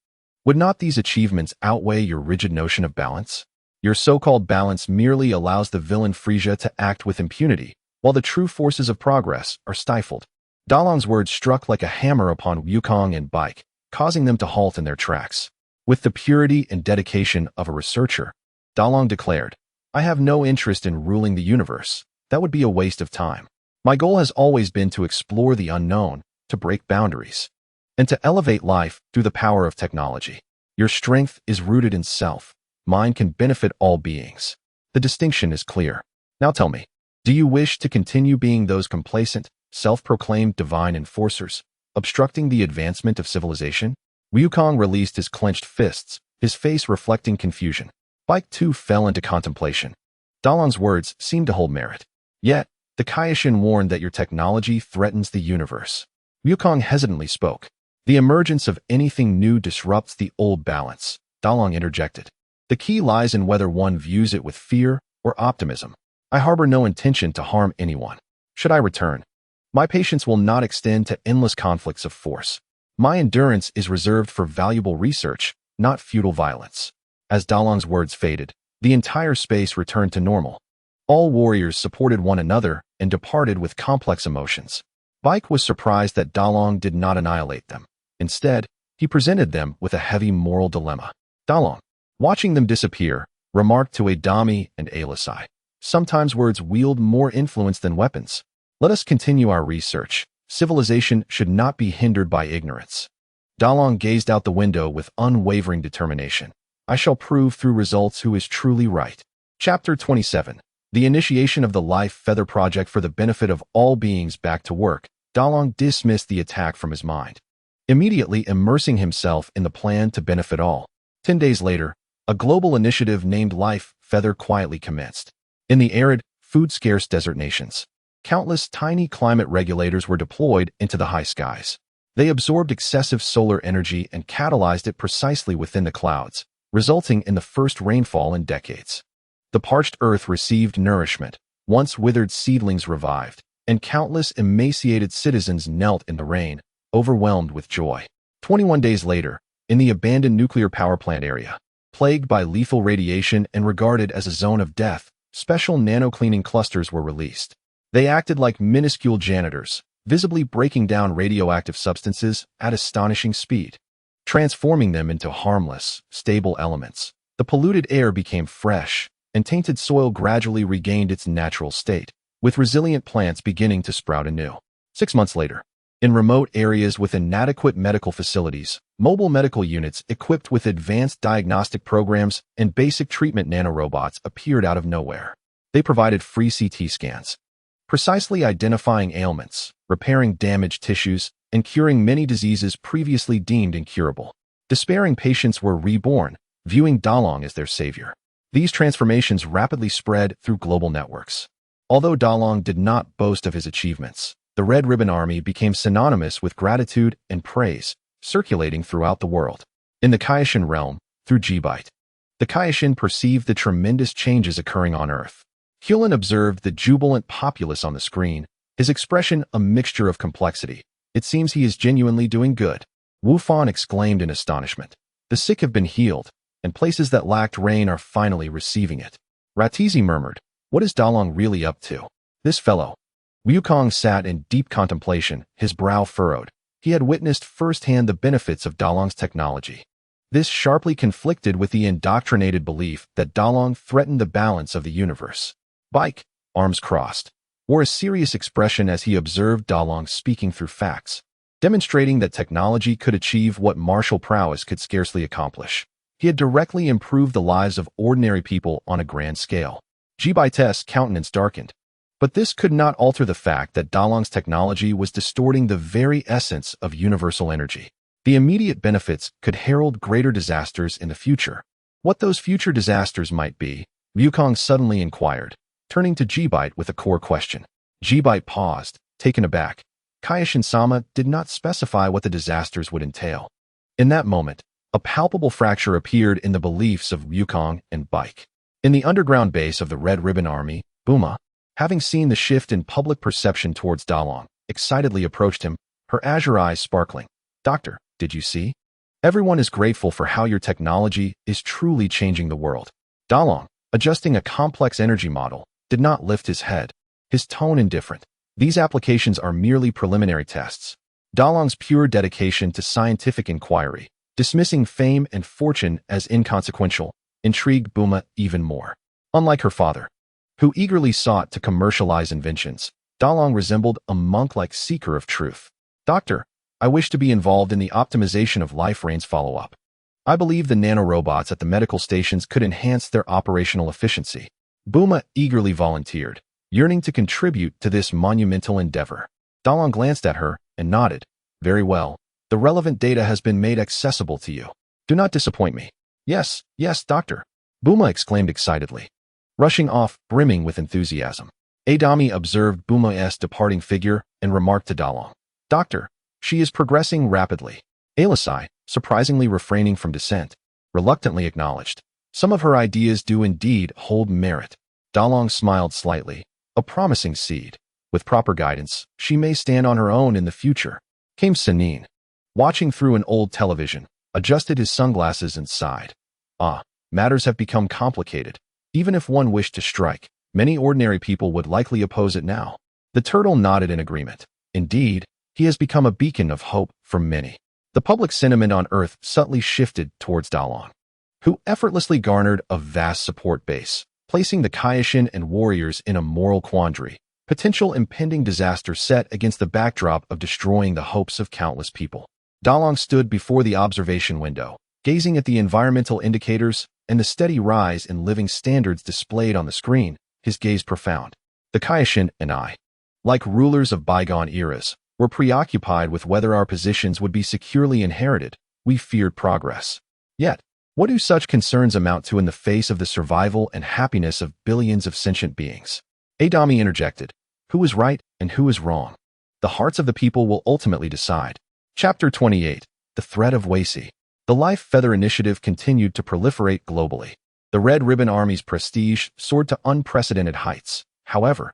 would not these achievements outweigh your rigid notion of balance? Your so-called balance merely allows the villain Frisia to act with impunity, while the true forces of progress are stifled." Dalong's words struck like a hammer upon Wukong and Bike, causing them to halt in their tracks. With the purity and dedication of a researcher, Dalong declared, "I have no interest in ruling the universe. That would be a waste of time. My goal has always been to explore the unknown, to break boundaries." and to elevate life through the power of technology. Your strength is rooted in self. Mine can benefit all beings. The distinction is clear. Now tell me, do you wish to continue being those complacent, self-proclaimed divine enforcers, obstructing the advancement of civilization? Wukong released his clenched fists, his face reflecting confusion. Bike too fell into contemplation. Dalong's words seemed to hold merit. Yet, the Kaioshin warned that your technology threatens the universe. Wukong hesitantly spoke. The emergence of anything new disrupts the old balance. Dalong interjected. The key lies in whether one views it with fear or optimism. I harbor no intention to harm anyone. Should I return? My patience will not extend to endless conflicts of force. My endurance is reserved for valuable research, not futile violence. As Dalong's words faded, the entire space returned to normal. All warriors supported one another and departed with complex emotions. Bike was surprised that Dalong did not annihilate them. Instead, he presented them with a heavy moral dilemma. Dalong, watching them disappear, remarked to Adami and Alisai. Sometimes words wield more influence than weapons. Let us continue our research. Civilization should not be hindered by ignorance. Dalong gazed out the window with unwavering determination. I shall prove through results who is truly right. Chapter 27. The initiation of the Life Feather Project for the benefit of all beings. Back to work, Dalong dismissed the attack from his mind, immediately immersing himself in the plan to benefit all. 10 days later, a global initiative named Life Feather quietly commenced. In the arid, food-scarce desert nations, countless tiny climate regulators were deployed into the high skies. They absorbed excessive solar energy and catalyzed it precisely within the clouds, resulting in the first rainfall in decades. The parched earth received nourishment, once withered seedlings revived, and countless emaciated citizens knelt in the rain, overwhelmed with joy. 21 days later, in the abandoned nuclear power plant area, plagued by lethal radiation and regarded as a zone of death, special nano-cleaning clusters were released. They acted like minuscule janitors, visibly breaking down radioactive substances at astonishing speed, transforming them into harmless, stable elements. The polluted air became fresh, and tainted soil gradually regained its natural state, with resilient plants beginning to sprout anew. 6 months later, in remote areas with inadequate medical facilities, mobile medical units equipped with advanced diagnostic programs and basic treatment nanorobots appeared out of nowhere. They provided free CT scans, precisely identifying ailments, repairing damaged tissues, and curing many diseases previously deemed incurable. Despairing patients were reborn, viewing Dalong as their savior. These transformations rapidly spread through global networks. Although Dalong did not boast of his achievements, the Red Ribbon Army became synonymous with gratitude and praise, circulating throughout the world. In the Kaioshin realm, through G-Byte, the Kaioshin perceived the tremendous changes occurring on Earth. Hulin observed the jubilant populace on the screen, his expression a mixture of complexity. It seems he is genuinely doing good. Wu Fan exclaimed in astonishment. The sick have been healed, and places that lacked rain are finally receiving it. Ratizi murmured, what is Dalong really up to? This fellow. Wukong sat in deep contemplation, his brow furrowed. He had witnessed firsthand the benefits of Dalong's technology. This sharply conflicted with the indoctrinated belief that Dalong threatened the balance of the universe. Bike, arms crossed, wore a serious expression as he observed Dalong speaking through facts, demonstrating that technology could achieve what martial prowess could scarcely accomplish. He had directly improved the lives of ordinary people on a grand scale. G-Byte's countenance darkened. But this could not alter the fact that Dalong's technology was distorting the very essence of universal energy. The immediate benefits could herald greater disasters in the future. What those future disasters might be, Wukong suddenly inquired, turning to G-Byte with a core question. G-Byte paused, taken aback. Kaioshin-sama did not specify what the disasters would entail. In that moment, a palpable fracture appeared in the beliefs of Wukong and Bike. In the underground base of the Red Ribbon Army, Buma, having seen the shift in public perception towards Dalong, excitedly approached him, her azure eyes sparkling. Doctor, did you see? Everyone is grateful for how your technology is truly changing the world. Dalong, adjusting a complex energy model, did not lift his head, his tone indifferent. These applications are merely preliminary tests. Dalong's pure dedication to scientific inquiry, dismissing fame and fortune as inconsequential, intrigued Buma even more. Unlike her father, who eagerly sought to commercialize inventions, Dalong resembled a monk-like seeker of truth. Doctor, I wish to be involved in the optimization of life rain's follow-up. I believe the nanorobots at the medical stations could enhance their operational efficiency. Buma eagerly volunteered, yearning to contribute to this monumental endeavor. Dalong glanced at her and nodded. Very well. The relevant data has been made accessible to you. Do not disappoint me. Yes, yes, doctor. Buma exclaimed excitedly, rushing off, brimming with enthusiasm. Adami observed Buma's departing figure and remarked to Dalong, Doctor, she is progressing rapidly. Alisai, surprisingly refraining from dissent, reluctantly acknowledged. Some of her ideas do indeed hold merit. Dalong smiled slightly. A promising seed. With proper guidance, she may stand on her own in the future. Came Sanin, watching through an old television, adjusted his sunglasses and sighed. Matters have become complicated. Even if one wished to strike, many ordinary people would likely oppose it now. The turtle nodded in agreement. Indeed, he has become a beacon of hope for many. The public sentiment on Earth subtly shifted towards Dalong, who effortlessly garnered a vast support base, placing the Kaioshin and warriors in a moral quandary, potential impending disaster set against the backdrop of destroying the hopes of countless people. Dalong stood before the observation window, gazing at the environmental indicators and the steady rise in living standards displayed on the screen, his gaze profound. The Kaioshin and I, like rulers of bygone eras, were preoccupied with whether our positions would be securely inherited. We feared progress. Yet, what do such concerns amount to in the face of the survival and happiness of billions of sentient beings? Adami interjected. Who is right and who is wrong? The hearts of the people will ultimately decide. Chapter 28. The Threat of Wasi. The Life Feather Initiative continued to proliferate globally. The Red Ribbon Army's prestige soared to unprecedented heights. However,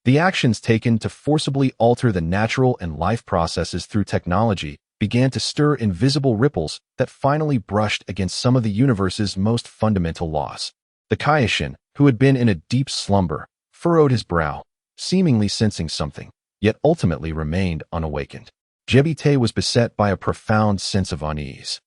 the actions taken to forcibly alter the natural and life processes through technology began to stir invisible ripples that finally brushed against some of the universe's most fundamental laws. The Kaioshin, who had been in a deep slumber, furrowed his brow, seemingly sensing something, yet ultimately remained unawakened. Jebite was beset by a profound sense of unease.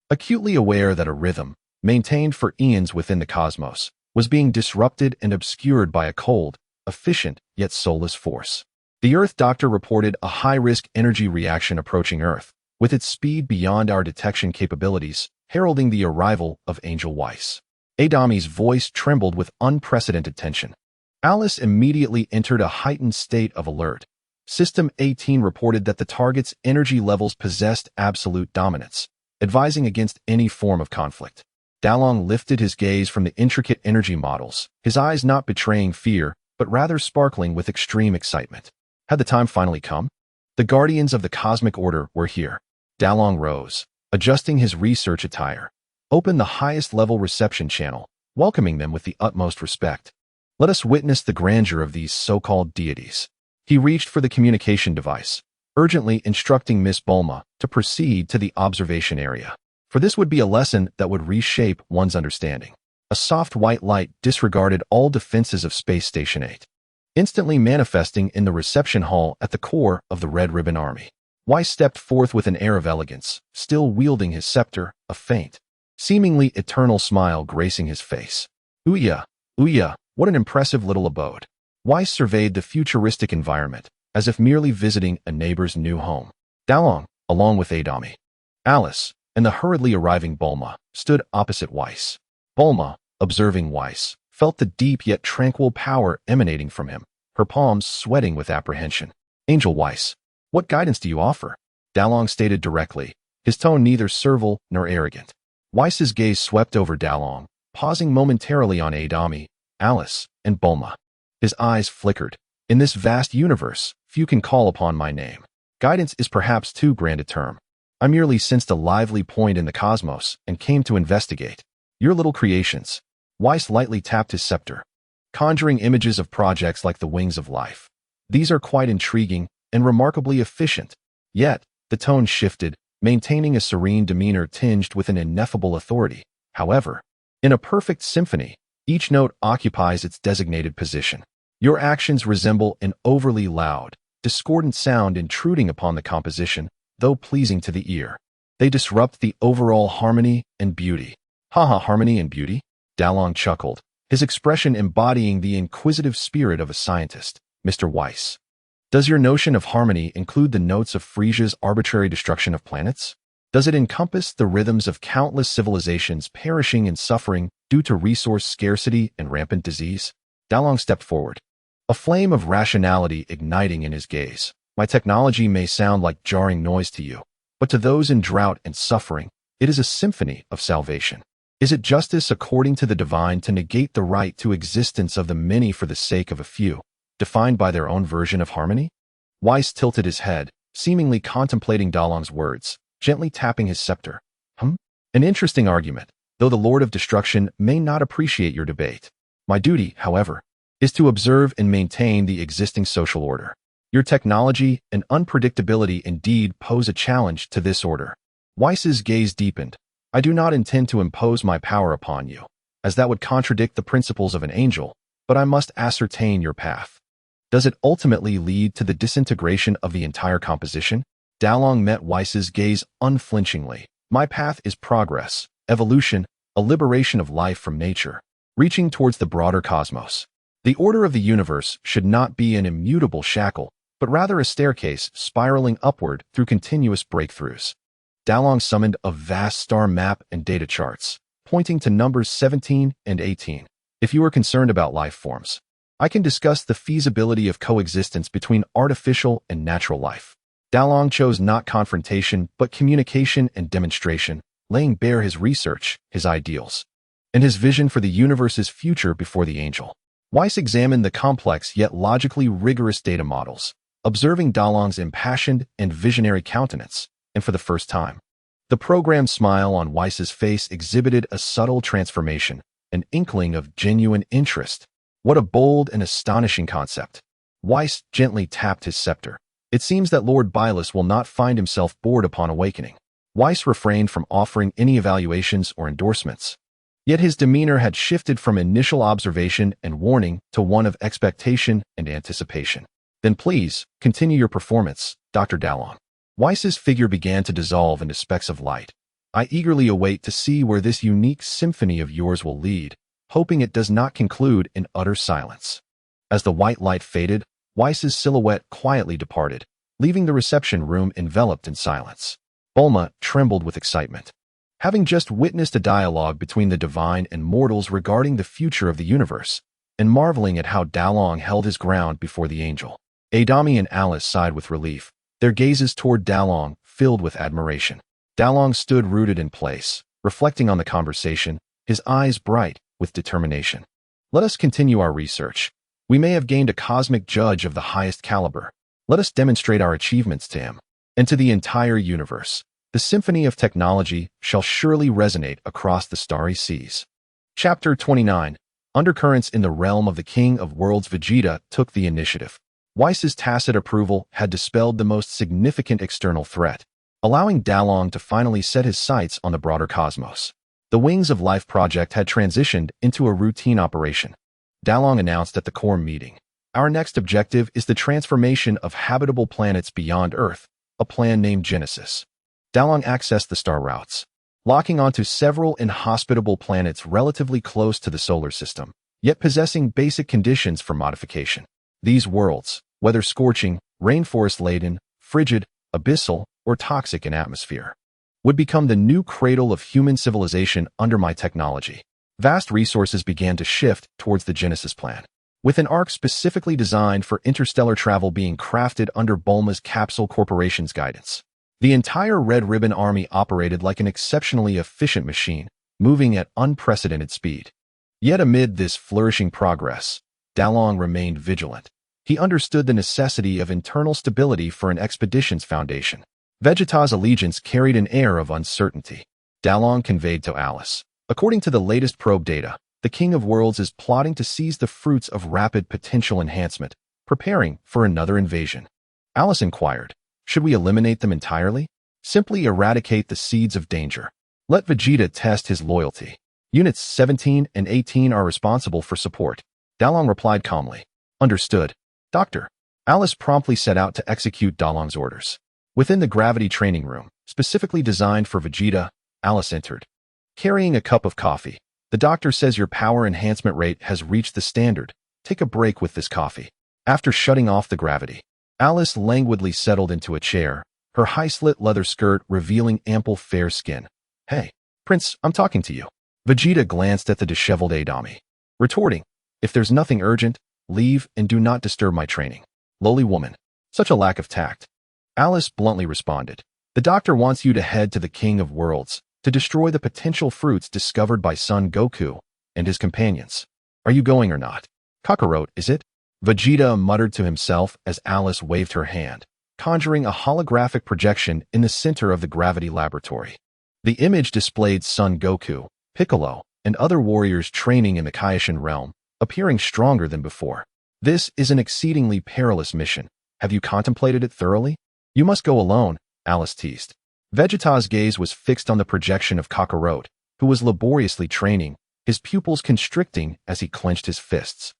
Acutely aware that a rhythm, maintained for eons within the cosmos, was being disrupted and obscured by a cold, efficient, yet soulless force. The Earth Doctor reported a high-risk energy reaction approaching Earth, with its speed beyond our detection capabilities, heralding the arrival of Angel Weiss. Adami's voice trembled with unprecedented tension. Alice immediately entered a heightened state of alert. System 18 reported that the target's energy levels possessed absolute dominance, advising against any form of conflict. Dalong lifted his gaze from the intricate energy models, his eyes not betraying fear, but rather sparkling with extreme excitement. Had the time finally come? The guardians of the cosmic order were here. Dalong rose, adjusting his research attire, opened the highest-level reception channel, welcoming them with the utmost respect. Let us witness the grandeur of these so-called deities. He reached for the communication device, urgently instructing Miss Bulma to proceed to the observation area, for this would be a lesson that would reshape one's understanding. A soft white light disregarded all defenses of Space Station 8, instantly manifesting in the reception hall at the core of the Red Ribbon Army. Weiss stepped forth with an air of elegance, still wielding his scepter, a faint, seemingly eternal smile gracing his face. Ouya, what an impressive little abode. Weiss surveyed the futuristic environment, as if merely visiting a neighbor's new home. Dalong, along with Adami, Alice, and the hurriedly arriving Bulma, stood opposite Weiss. Bulma, observing Weiss, felt the deep yet tranquil power emanating from him, her palms sweating with apprehension. Angel Weiss, what guidance do you offer? Dalong stated directly, his tone neither servile nor arrogant. Weiss's gaze swept over Dalong, pausing momentarily on Adami, Alice, and Bulma. His eyes flickered. In this vast universe, few can call upon my name. Guidance is perhaps too grand a term. I merely sensed a lively point in the cosmos and came to investigate. Your little creations. Weiss lightly tapped his scepter, conjuring images of projects like the wings of life. These are quite intriguing and remarkably efficient. Yet, the tone shifted, maintaining a serene demeanor tinged with an ineffable authority. However, in a perfect symphony, each note occupies its designated position. Your actions resemble an overly loud, discordant sound intruding upon the composition, though pleasing to the ear. They disrupt the overall harmony and beauty. Harmony and beauty? Dalong chuckled, his expression embodying the inquisitive spirit of a scientist. Mr. Weiss, Does your notion of harmony include the notes of Frisia's arbitrary destruction of planets? Does it encompass the rhythms of countless civilizations perishing in suffering due to resource scarcity and rampant disease? Dalong stepped forward, a flame of rationality igniting in his gaze. My technology may sound like jarring noise to you, but to those in drought and suffering, it is a symphony of salvation. Is it justice according to the divine to negate the right to existence of the many for the sake of a few, defined by their own version of harmony? Weiss tilted his head, seemingly contemplating Dalong's words, gently tapping his scepter. An interesting argument, though the Lord of Destruction may not appreciate your debate. My duty, however, is to observe and maintain the existing social order. Your technology and unpredictability indeed pose a challenge to this order. Weiss's gaze deepened. I do not intend to impose my power upon you, as that would contradict the principles of an angel, but I must ascertain your path. Does it ultimately lead to the disintegration of the entire composition? Dalong met Weiss's gaze unflinchingly. My path is progress, evolution, a liberation of life from nature, reaching towards the broader cosmos. The order of the universe should not be an immutable shackle, but rather a staircase spiraling upward through continuous breakthroughs. Dalong summoned a vast star map and data charts, pointing to numbers 17 and 18. If you are concerned about life forms, I can discuss the feasibility of coexistence between artificial and natural life. Dalong chose not confrontation, but communication and demonstration, laying bare his research, his ideals, and his vision for the universe's future before the angel. Weiss examined the complex yet logically rigorous data models, observing Dalong's impassioned and visionary countenance, and for the first time, the programmed smile on Weiss's face exhibited a subtle transformation, an inkling of genuine interest. What a bold and astonishing concept. Weiss gently tapped his scepter. It seems that Lord Bylus will not find himself bored upon awakening. Weiss refrained from offering any evaluations or endorsements. Yet his demeanor had shifted from initial observation and warning to one of expectation and anticipation. Then please, continue your performance, Dr. Dalong. Weiss's figure began to dissolve into specks of light. I eagerly await to see where this unique symphony of yours will lead, hoping it does not conclude in utter silence. As the white light faded, Weiss's silhouette quietly departed, leaving the reception room enveloped in silence. Bulma trembled with excitement. Having just witnessed a dialogue between the divine and mortals regarding the future of the universe, and marveling at how Dalong held his ground before the angel, Adami and Alice sighed with relief, their gazes toward Dalong filled with admiration. Dalong stood rooted in place, reflecting on the conversation, his eyes bright with determination. Let us continue our research. We may have gained a cosmic judge of the highest caliber. Let us demonstrate our achievements to him and to the entire universe. The symphony of technology shall surely resonate across the starry seas. Chapter 29. Undercurrents in the realm of the King of Worlds. Vegeta took the initiative. Weiss's tacit approval had dispelled the most significant external threat, allowing Dalong to finally set his sights on the broader cosmos. The Wings of Life project had transitioned into a routine operation. Dalong announced at the core meeting, "Our next objective is the transformation of habitable planets beyond Earth, a plan named Genesis." Dalong accessed the star routes, locking onto several inhospitable planets relatively close to the solar system, yet possessing basic conditions for modification. These worlds, whether scorching, rainforest-laden, frigid, abyssal, or toxic in atmosphere, would become the new cradle of human civilization under my technology. Vast resources began to shift towards the Genesis plan, with an arc specifically designed for interstellar travel being crafted under Bulma's Capsule Corporation's guidance. The entire Red Ribbon Army operated like an exceptionally efficient machine, moving at unprecedented speed. Yet amid this flourishing progress, Dalong remained vigilant. He understood the necessity of internal stability for an expedition's foundation. Vegeta's allegiance carried an air of uncertainty. Dalong conveyed to Alice, according to the latest probe data, the King of Worlds is plotting to seize the fruits of rapid potential enhancement, preparing for another invasion. Alice inquired, should we eliminate them entirely? Simply eradicate the seeds of danger. Let Vegeta test his loyalty. Units 17 and 18 are responsible for support. Dalong replied calmly. Understood, Doctor. Alice promptly set out to execute Dalong's orders. Within the gravity training room, specifically designed for Vegeta, Alice entered, carrying a cup of coffee. The doctor says your power enhancement rate has reached the standard. Take a break with this coffee. After shutting off the gravity, Alice languidly settled into a chair, her high-slit leather skirt revealing ample fair skin. Hey, Prince, I'm talking to you. Vegeta glanced at the disheveled Adami, retorting, if there's nothing urgent, leave and do not disturb my training. Lowly woman. Such a lack of tact. Alice bluntly responded, the doctor wants you to head to the King of Worlds to destroy the potential fruits discovered by Son Goku and his companions. Are you going or not? Kakarot, is it? Vegeta muttered to himself as Alice waved her hand, conjuring a holographic projection in the center of the gravity laboratory. The image displayed Son Goku, Piccolo, and other warriors training in the Kaioshin realm, appearing stronger than before. This is an exceedingly perilous mission. Have you contemplated it thoroughly? You must go alone, Alice teased. Vegeta's gaze was fixed on the projection of Kakarot, who was laboriously training, his pupils constricting as he clenched his fists.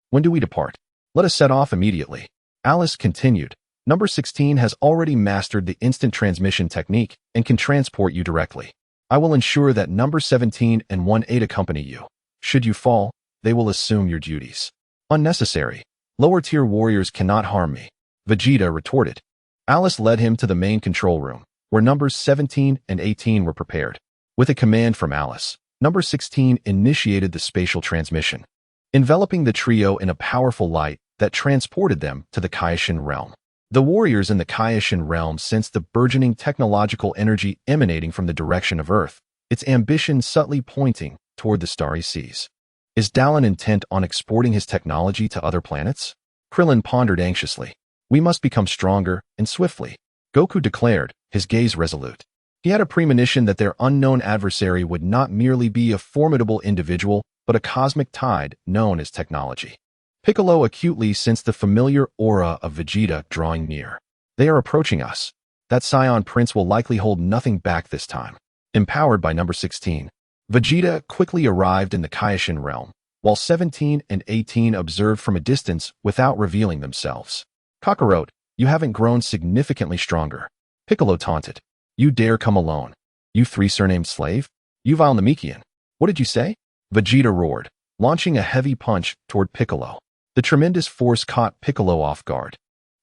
When do we depart? Let us set off immediately. Alice continued. Number 16 has already mastered the instant transmission technique and can transport you directly. I will ensure that number 17 and 1-8 accompany you. Should you fall, they will assume your duties. Unnecessary. Lower-tier warriors cannot harm me, Vegeta retorted. Alice led him to the main control room, where numbers 17 and 18 were prepared. With a command from Alice, number 16 initiated the spatial transmission, enveloping the trio in a powerful light that transported them to the Kaioshin realm. The warriors in the Kaioshin realm sensed the burgeoning technological energy emanating from the direction of Earth, its ambition subtly pointing toward the starry seas. Is Dallin intent on exporting his technology to other planets? Krillin pondered anxiously. We must become stronger, and swiftly, Goku declared, his gaze resolute. He had a premonition that their unknown adversary would not merely be a formidable individual, but a cosmic tide known as technology. Piccolo acutely sensed the familiar aura of Vegeta drawing near. They are approaching us. That Scion Prince will likely hold nothing back this time. Empowered by number 16, Vegeta quickly arrived in the Kaioshin realm, while 17 and 18 observed from a distance without revealing themselves. Kakarot, you haven't grown significantly stronger. Piccolo taunted. You dare come alone. You three surnamed slave? You vile Namekian. What did you say? Vegeta roared, launching a heavy punch toward Piccolo. The tremendous force caught Piccolo off guard,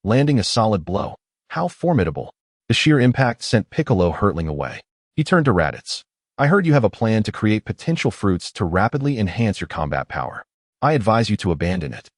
landing a solid blow. How formidable. The sheer impact sent Piccolo hurtling away. He turned to Raditz. I heard you have a plan to create potential fruits to rapidly enhance your combat power. I advise you to abandon it,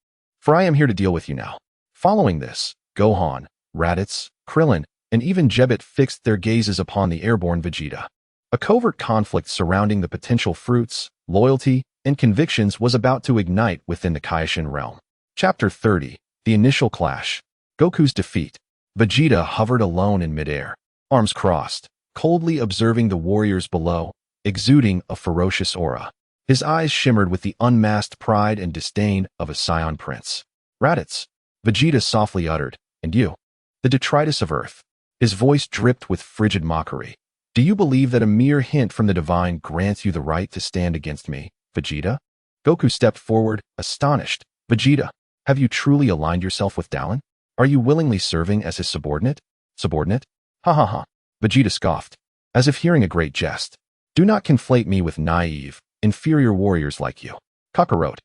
for I am here to deal with you now. Following this, Gohan, Raditz, Krillin, and even Jebbit fixed their gazes upon the airborne Vegeta. A covert conflict surrounding the potential fruits, loyalty, and convictions was about to ignite within the Kaioshin realm. Chapter 30, The Initial Clash. Goku's Defeat. Vegeta hovered alone in midair, arms crossed, coldly observing the warriors below, exuding a ferocious aura. His eyes shimmered with the unmasked pride and disdain of a Scion Prince. Raditz, Vegeta softly uttered, and you, the detritus of Earth. His voice dripped with frigid mockery. Do you believe that a mere hint from the divine grants you the right to stand against me, Vegeta? Goku stepped forward, astonished. Vegeta, have you truly aligned yourself with Dallin? Are you willingly serving as his subordinate? Subordinate? Ha ha ha. Vegeta scoffed, as if hearing a great jest. Do not conflate me with naive, inferior warriors like you. Kakarot,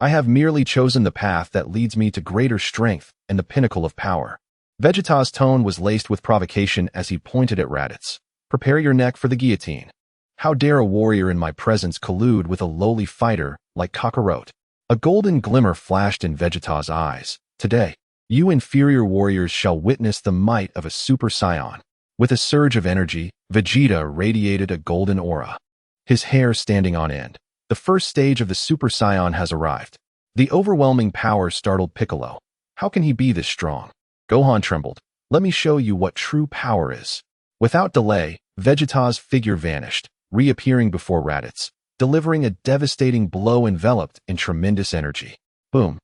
I have merely chosen the path that leads me to greater strength and the pinnacle of power. Vegeta's tone was laced with provocation as he pointed at Raditz. Prepare your neck for the guillotine. How dare a warrior in my presence collude with a lowly fighter like Kakarot? A golden glimmer flashed in Vegeta's eyes. Today, you inferior warriors shall witness the might of a Super Saiyan. With a surge of energy, Vegeta radiated a golden aura, his hair standing on end. The first stage of the Super Saiyan has arrived. The overwhelming power startled Piccolo. How can he be this strong? Gohan trembled. Let me show you what true power is. Without delay, Vegeta's figure vanished, reappearing before Raditz, delivering a devastating blow enveloped in tremendous energy. Boom.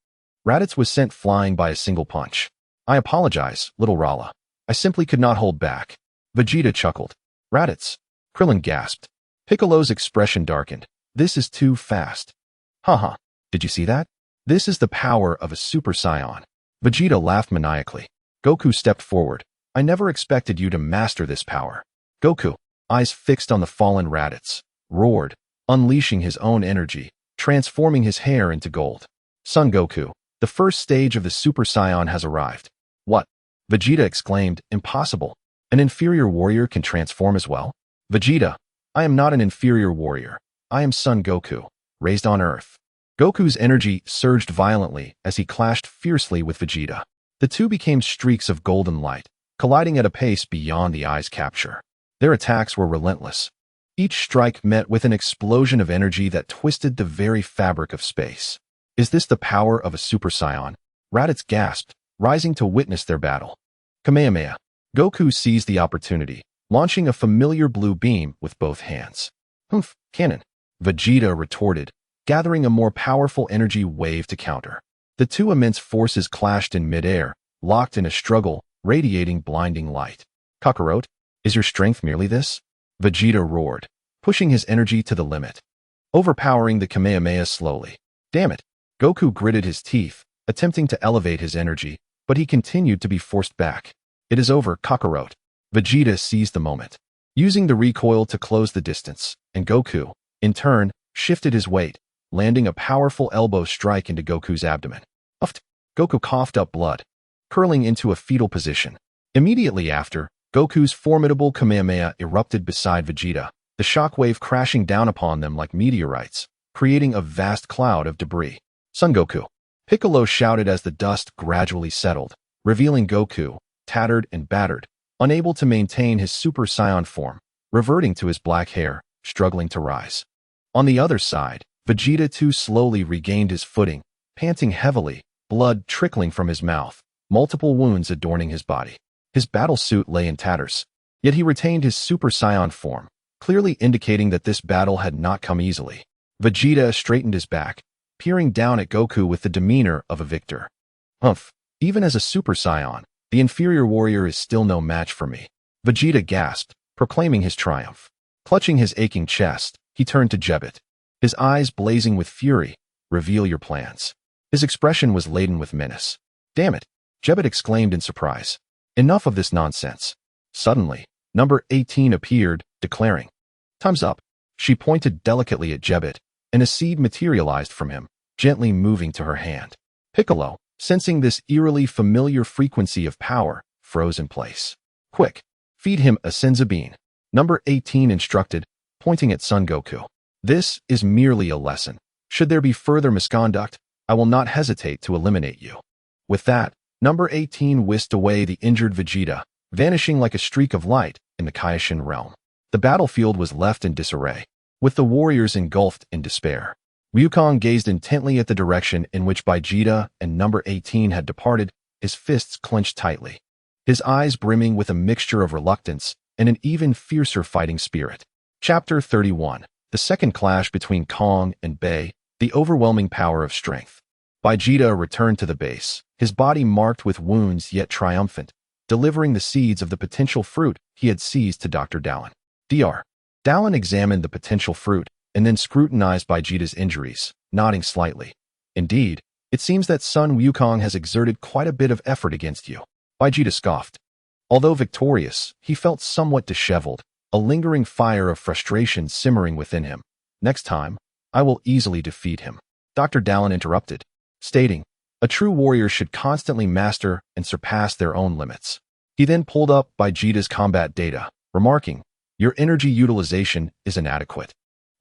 Raditz was sent flying by a single punch. I apologize, little Rala. I simply could not hold back. Vegeta chuckled. Raditz. Krillin gasped. Piccolo's expression darkened. This is too fast. Haha. Did you see that? This is the power of a Super Saiyan. Vegeta laughed maniacally. Goku stepped forward. I never expected you to master this power. Goku, eyes fixed on the fallen Raditz, roared, unleashing his own energy, transforming his hair into gold. Son Goku, the first stage of the Super Saiyan has arrived. What? Vegeta exclaimed, impossible. An inferior warrior can transform as well? Vegeta, I am not an inferior warrior. I am Son Goku, raised on Earth. Goku's energy surged violently as he clashed fiercely with Vegeta. The two became streaks of golden light, colliding at a pace beyond the eye's capture. Their attacks were relentless. Each strike met with an explosion of energy that twisted the very fabric of space. Is this the power of a Super Saiyan? Raditz gasped, rising to witness their battle. Kamehameha. Goku seized the opportunity, launching a familiar blue beam with both hands. Humph, cannon. Vegeta retorted, gathering a more powerful energy wave to counter. The two immense forces clashed in midair, locked in a struggle, radiating blinding light. Kakarot, is your strength merely this? Vegeta roared, pushing his energy to the limit, overpowering the Kamehameha slowly. Damn it! Goku gritted his teeth, attempting to elevate his energy, but he continued to be forced back. It is over, Kakarot. Vegeta seized the moment, using the recoil to close the distance, and Goku, in turn, shifted his weight, landing a powerful elbow strike into Goku's abdomen. Uffed! Goku coughed up blood, curling into a fetal position. Immediately after, Goku's formidable Kamehameha erupted beside Vegeta, the shockwave crashing down upon them like meteorites, creating a vast cloud of debris. Son Goku! Piccolo shouted as the dust gradually settled, revealing Goku, tattered and battered, unable to maintain his Super Saiyan form, reverting to his black hair, struggling to rise. On the other side, Vegeta too slowly regained his footing, panting heavily, blood trickling from his mouth, multiple wounds adorning his body. His battle suit lay in tatters, yet he retained his Super Saiyan form, clearly indicating that this battle had not come easily. Vegeta straightened his back, peering down at Goku with the demeanor of a victor. Humph, even as a Super Saiyan, the inferior warrior is still no match for me. Vegeta gasped, proclaiming his triumph. Clutching his aching chest, he turned to Jebbit, his eyes blazing with fury. Reveal your plans. His expression was laden with menace. Damn it, Jebbit exclaimed in surprise. Enough of this nonsense. Suddenly, number 18 appeared, declaring, time's up. She pointed delicately at Jebbit, and a seed materialized from him, gently moving to her hand. Piccolo, sensing this eerily familiar frequency of power, froze in place. Quick, feed him a senzu bean. Number 18 instructed, pointing at Son Goku. This is merely a lesson. Should there be further misconduct, I will not hesitate to eliminate you. With that, number 18 whisked away the injured Vegeta, vanishing like a streak of light in the Kaioshin realm. The battlefield was left in disarray, with the warriors engulfed in despair. Wukong gazed intently at the direction in which Vegeta and number 18 had departed, his fists clenched tightly, his eyes brimming with a mixture of reluctance and an even fiercer fighting spirit. Chapter 31. The second clash between Kong and Bei, the overwhelming power of strength. Vegeta returned to the base, his body marked with wounds yet triumphant, delivering the seeds of the potential fruit he had seized to Dr. Dallin. Dr. Dallin examined the potential fruit and then scrutinized Vegeta's injuries, nodding slightly. Indeed, it seems that Son Wukong has exerted quite a bit of effort against you. Vegeta scoffed. Although victorious, he felt somewhat disheveled, a lingering fire of frustration simmering within him. Next time, I will easily defeat him. Dr. Dallin interrupted, stating, a true warrior should constantly master and surpass their own limits. He then pulled up Vegeta's combat data, remarking, your energy utilization is inadequate.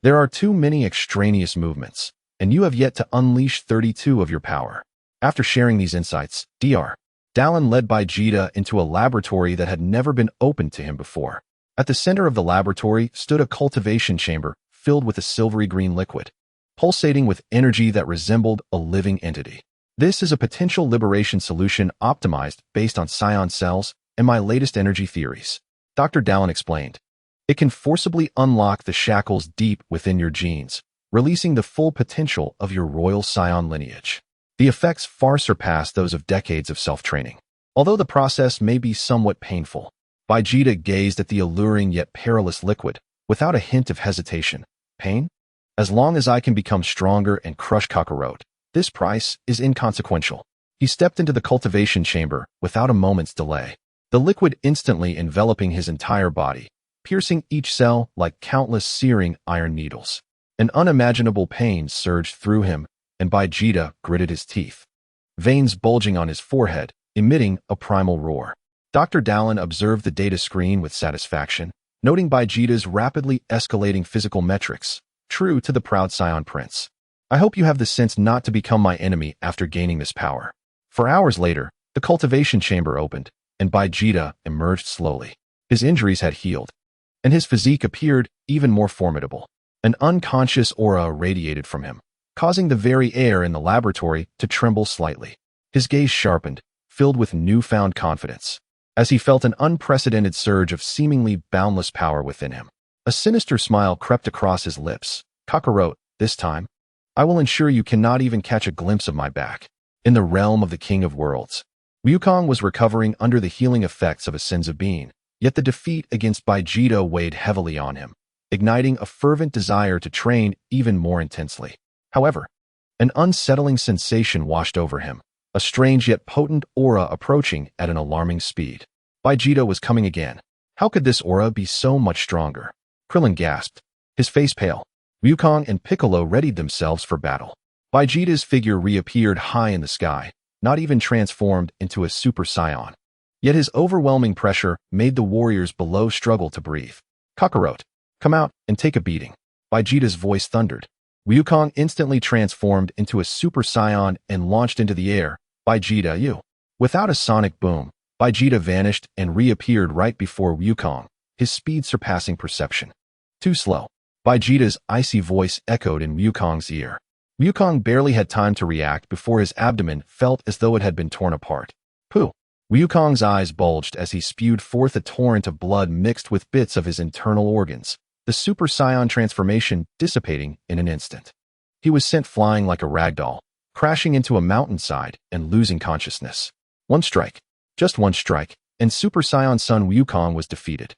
There are too many extraneous movements, and you have yet to unleash 32 of your power. After sharing these insights, Dr. Dallin led Vegeta into a laboratory that had never been opened to him before. At the center of the laboratory stood a cultivation chamber filled with a silvery green liquid, pulsating with energy that resembled a living entity. This is a potential liberation solution optimized based on Saiyan cells and my latest energy theories, Dr. Dallin explained. It can forcibly unlock the shackles deep within your genes, releasing the full potential of your royal Saiyan lineage. The effects far surpass those of decades of self-training. Although the process may be somewhat painful, Vegeta gazed at the alluring yet perilous liquid, without a hint of hesitation. Pain? As long as I can become stronger and crush Kakarot, this price is inconsequential. He stepped into the cultivation chamber without a moment's delay, the liquid instantly enveloping his entire body, piercing each cell like countless searing iron needles. An unimaginable pain surged through him, and Vegeta gritted his teeth, veins bulging on his forehead, emitting a primal roar. Dr. Dallin observed the data screen with satisfaction, noting Vegeta's rapidly escalating physical metrics, true to the proud Scion Prince. I hope you have the sense not to become my enemy after gaining this power. 4 hours later, the cultivation chamber opened, and Vegeta emerged slowly. His injuries had healed, and his physique appeared even more formidable. An unconscious aura radiated from him, causing the very air in the laboratory to tremble slightly. His gaze sharpened, filled with newfound confidence, as he felt an unprecedented surge of seemingly boundless power within him. A sinister smile crept across his lips. Kakarot, this time, I will ensure you cannot even catch a glimpse of my back. In the realm of the King of Worlds, Wukong was recovering under the healing effects of a sense of being, yet the defeat against Vegeta weighed heavily on him, igniting a fervent desire to train even more intensely. However, an unsettling sensation washed over him, a strange yet potent aura approaching at an alarming speed. Vegeta was coming again. How could this aura be so much stronger? Krillin gasped, his face pale. Wukong and Piccolo readied themselves for battle. Vegeta's figure reappeared high in the sky, not even transformed into a Super Saiyan. Yet his overwhelming pressure made the warriors below struggle to breathe. Kakarot, come out and take a beating. Vegeta's voice thundered. Wukong instantly transformed into a Super Saiyan and launched into the air. Vegeta, you. Without a sonic boom, Vegeta vanished and reappeared right before Wukong, his speed surpassing perception. Too slow. Vegeta's icy voice echoed in Wukong's ear. Wukong barely had time to react before his abdomen felt as though it had been torn apart. Pooh! Wukong's eyes bulged as he spewed forth a torrent of blood mixed with bits of his internal organs, the Super Saiyan transformation dissipating in an instant. He was sent flying like a ragdoll, crashing into a mountainside and losing consciousness. One strike, just one strike, and Super Saiyan son Wukong was defeated.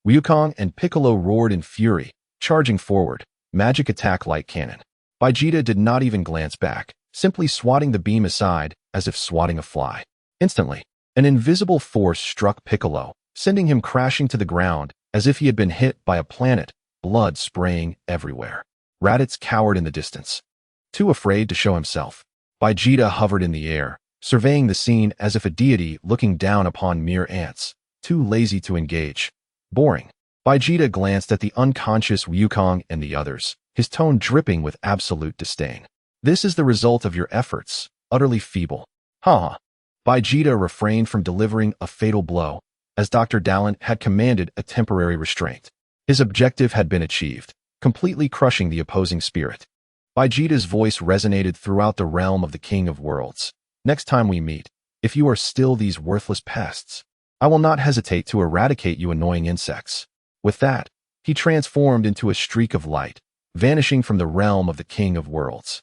Wukong and Piccolo roared in fury, charging forward, magic attack like cannon. Vegeta did not even glance back, simply swatting the beam aside as if swatting a fly. Instantly, an invisible force struck Piccolo, sending him crashing to the ground as if he had been hit by a planet, blood spraying everywhere. Raditz cowered in the distance, too afraid to show himself. Vegeta hovered in the air, surveying the scene as if a deity looking down upon mere ants, too lazy to engage. Boring. Vegeta glanced at the unconscious Wukong and the others, his tone dripping with absolute disdain. This is the result of your efforts, utterly feeble. Ha! Vegeta refrained from delivering a fatal blow, as Dr. Dallin had commanded a temporary restraint. His objective had been achieved, completely crushing the opposing spirit. Vegeta's voice resonated throughout the realm of the King of Worlds. Next time we meet, if you are still these worthless pests, I will not hesitate to eradicate you annoying insects. With that, he transformed into a streak of light, vanishing from the realm of the King of Worlds.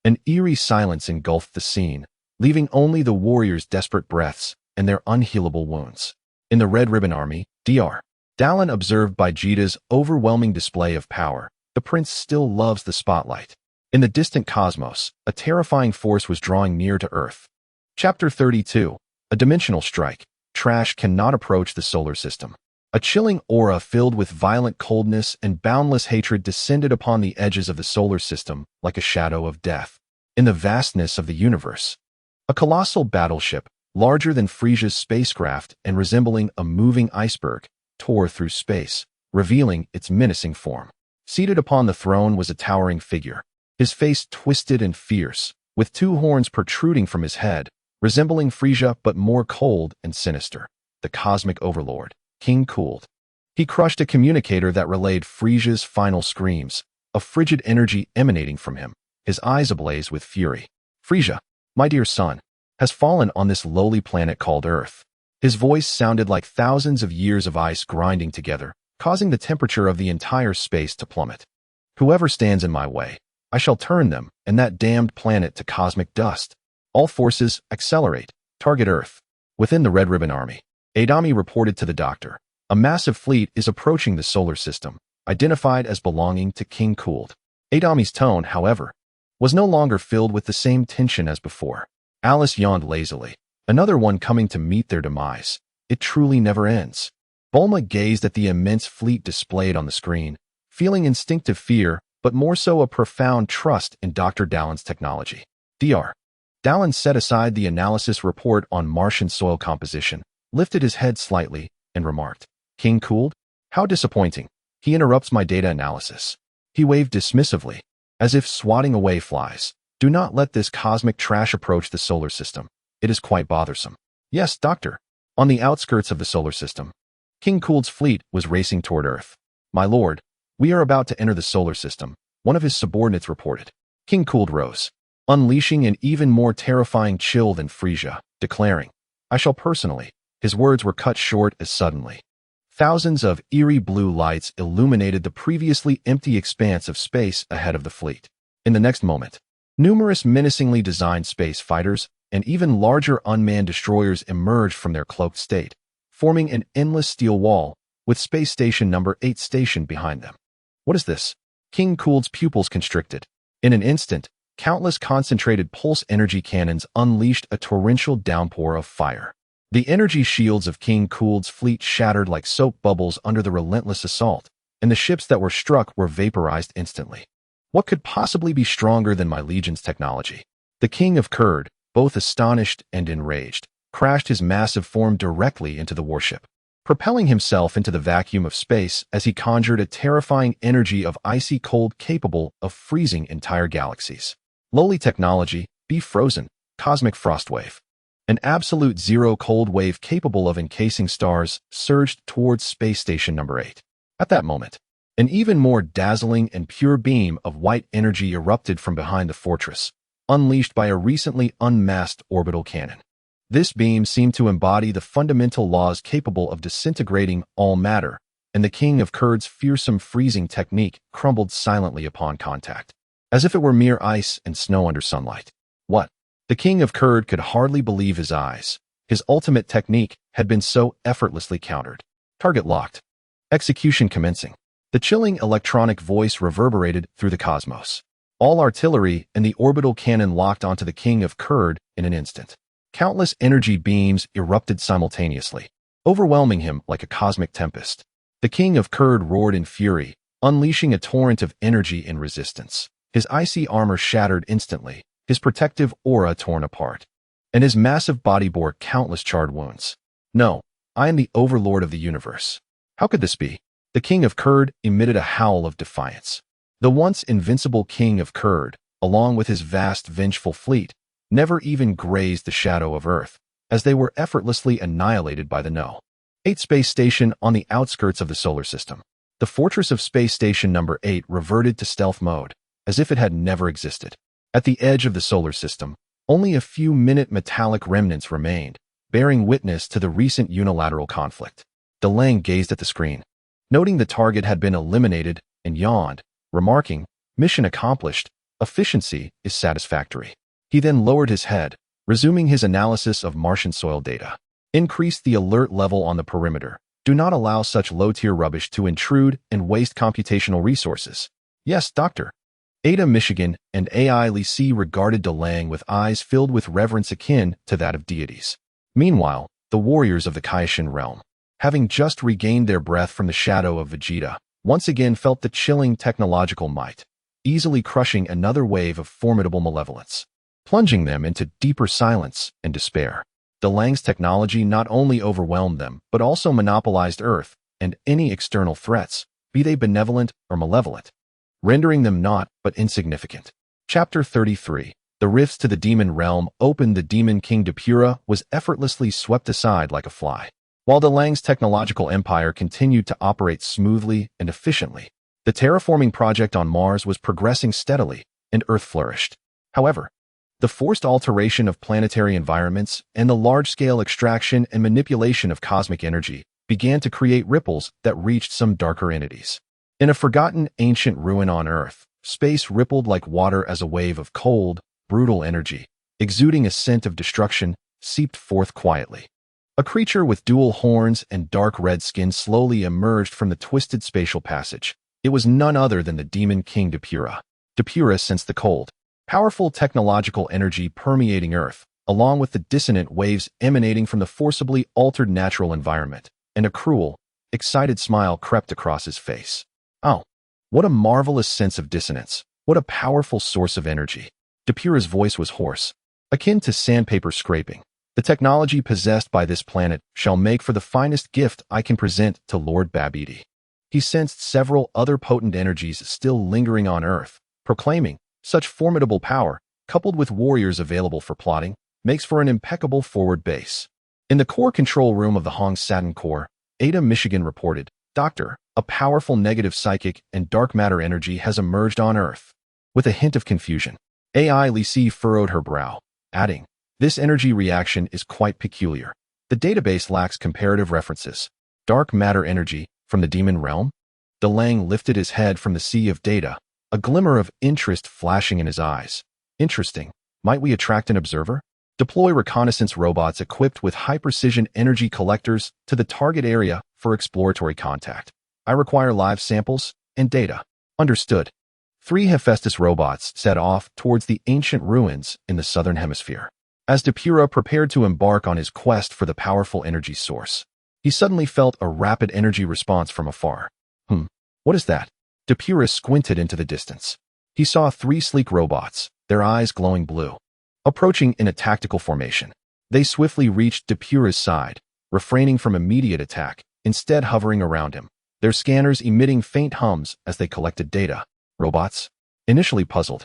An eerie silence engulfed the scene, leaving only the warriors' desperate breaths and their unhealable wounds. In the Red Ribbon Army, Dr. Dallin observed Vegeta's overwhelming display of power. The prince still loves the spotlight. In the distant cosmos, a terrifying force was drawing near to Earth. Chapter 32. A Dimensional Strike. Trash cannot approach the solar system. A chilling aura filled with violent coldness and boundless hatred descended upon the edges of the solar system like a shadow of death. In the vastness of the universe, a colossal battleship, larger than Frisia's spacecraft and resembling a moving iceberg, tore through space, revealing its menacing form. Seated upon the throne was a towering figure, his face twisted and fierce, with two horns protruding from his head, resembling Frisia but more cold and sinister. The cosmic overlord, King Cooled. He crushed a communicator that relayed Frisia's final screams, a frigid energy emanating from him, his eyes ablaze with fury. Frisia, my dear son, has fallen on this lowly planet called Earth. His voice sounded like thousands of years of ice grinding together, causing the temperature of the entire space to plummet. Whoever stands in my way, I shall turn them and that damned planet to cosmic dust. All forces, accelerate. Target Earth. Within the Red Ribbon Army, Adami reported to the doctor. A massive fleet is approaching the solar system, identified as belonging to King Cooled. Adami's tone, however, was no longer filled with the same tension as before. Alice yawned lazily. Another one coming to meet their demise. It truly never ends. Bulma gazed at the immense fleet displayed on the screen, feeling instinctive fear, but more so a profound trust in Dr. Dallin's technology. Dr. Dallin set aside the analysis report on Martian soil composition, lifted his head slightly, and remarked, "King cooled? How disappointing. He interrupts my data analysis." He waved dismissively, as if swatting away flies. "Do not let this cosmic trash approach the solar system. It is quite bothersome." "Yes, Doctor." On the outskirts of the solar system, King Cooled's fleet was racing toward Earth. "My lord, we are about to enter the solar system," one of his subordinates reported. King Cooled rose, unleashing an even more terrifying chill than Frisia, declaring, "I shall personally." His words were cut short as suddenly. Thousands of eerie blue lights illuminated the previously empty expanse of space ahead of the fleet. In the next moment, numerous menacingly designed space fighters and even larger unmanned destroyers emerged from their cloaked state, forming an endless steel wall, with Space Station Number 8 stationed behind them. "What is this?" King Cooled's pupils constricted. In an instant, countless concentrated pulse energy cannons unleashed a torrential downpour of fire. The energy shields of King Cooled's fleet shattered like soap bubbles under the relentless assault, and the ships that were struck were vaporized instantly. What could possibly be stronger than my legion's technology? The King of Kurd, both astonished and enraged, crashed his massive form directly into the warship, propelling himself into the vacuum of space as he conjured a terrifying energy of icy cold capable of freezing entire galaxies. Lowly technology, be frozen, cosmic frostwave. An absolute zero cold wave capable of encasing stars surged towards Space Station Number 8. At that moment, an even more dazzling and pure beam of white energy erupted from behind the fortress, unleashed by a recently unmasked orbital cannon. This beam seemed to embody the fundamental laws capable of disintegrating all matter, and the King of Kurd's fearsome freezing technique crumbled silently upon contact, as if it were mere ice and snow under sunlight. What? The King of Kurd could hardly believe his eyes. His ultimate technique had been so effortlessly countered. Target locked. Execution commencing. The chilling electronic voice reverberated through the cosmos. All artillery and the orbital cannon locked onto the King of Kurd in an instant. Countless energy beams erupted simultaneously, overwhelming him like a cosmic tempest. The King of Kurd roared in fury, unleashing a torrent of energy and resistance. His icy armor shattered instantly, his protective aura torn apart, and his massive body bore countless charred wounds. "No, I am the overlord of the universe. How could this be?" The King of Kurd emitted a howl of defiance. The once invincible King of Kurd, along with his vast vengeful fleet, never even grazed the shadow of Earth, as they were effortlessly annihilated by the No. 8 space station on the outskirts of the solar system. The fortress of Space Station Number 8 reverted to stealth mode, as if it had never existed. At the edge of the solar system, only a few minute metallic remnants remained, bearing witness to the recent unilateral conflict. DeLange gazed at the screen, noting the target had been eliminated, and yawned, remarking, "Mission accomplished. Efficiency is satisfactory." He then lowered his head, resuming his analysis of Martian soil data. "Increase the alert level on the perimeter. Do not allow such low-tier rubbish to intrude and waste computational resources." "Yes, Doctor." Ada Michigan and AI Lee C regarded DeLange with eyes filled with reverence akin to that of deities. Meanwhile, the warriors of the Kaishan realm, having just regained their breath from the shadow of Vegeta, once again felt the chilling technological might, easily crushing another wave of formidable malevolence, plunging them into deeper silence and despair. DeLange's technology not only overwhelmed them, but also monopolized Earth and any external threats, be they benevolent or malevolent, rendering them naught but insignificant. Chapter 33. The rifts to the demon realm opened. The demon king Depura was effortlessly swept aside like a fly. While DeLange's technological empire continued to operate smoothly and efficiently, the terraforming project on Mars was progressing steadily, and Earth flourished. However, the forced alteration of planetary environments and the large-scale extraction and manipulation of cosmic energy began to create ripples that reached some darker entities. In a forgotten ancient ruin on Earth, space rippled like water as a wave of cold, brutal energy, exuding a scent of destruction, seeped forth quietly. A creature with dual horns and dark red skin slowly emerged from the twisted spatial passage. It was none other than the demon king Depura. Depura sensed the cold, powerful technological energy permeating Earth, along with the dissonant waves emanating from the forcibly altered natural environment, and a cruel, excited smile crept across his face. "Oh, what a marvelous sense of dissonance. What a powerful source of energy." Depura's voice was hoarse, akin to sandpaper scraping, The technology possessed by this planet shall make for the finest gift I can present to Lord Babidi. He sensed several other potent energies still lingering on Earth, proclaiming, such formidable power, coupled with warriors available for plotting, makes for an impeccable forward base. In the core control room of the Hong Saturn Core, Ada, Michigan reported, Doctor, a powerful negative psychic and dark matter energy has emerged on Earth. With a hint of confusion, AI Lisi furrowed her brow, adding, this energy reaction is quite peculiar. The database lacks comparative references. Dark matter energy from the demon realm? DeLang lifted his head from the sea of data, a glimmer of interest flashing in his eyes. Interesting. Might we attract an observer? Deploy reconnaissance robots equipped with high-precision energy collectors to the target area for exploratory contact. I require live samples and data. Understood. 3 Hephaestus robots set off towards the ancient ruins in the southern hemisphere. As Depura prepared to embark on his quest for the powerful energy source, he suddenly felt a rapid energy response from afar. What is that? Depura squinted into the distance. He saw 3 sleek robots, their eyes glowing blue, approaching in a tactical formation. They swiftly reached Depura's side, refraining from immediate attack, instead hovering around him, their scanners emitting faint hums as they collected data. Robots? Initially puzzled,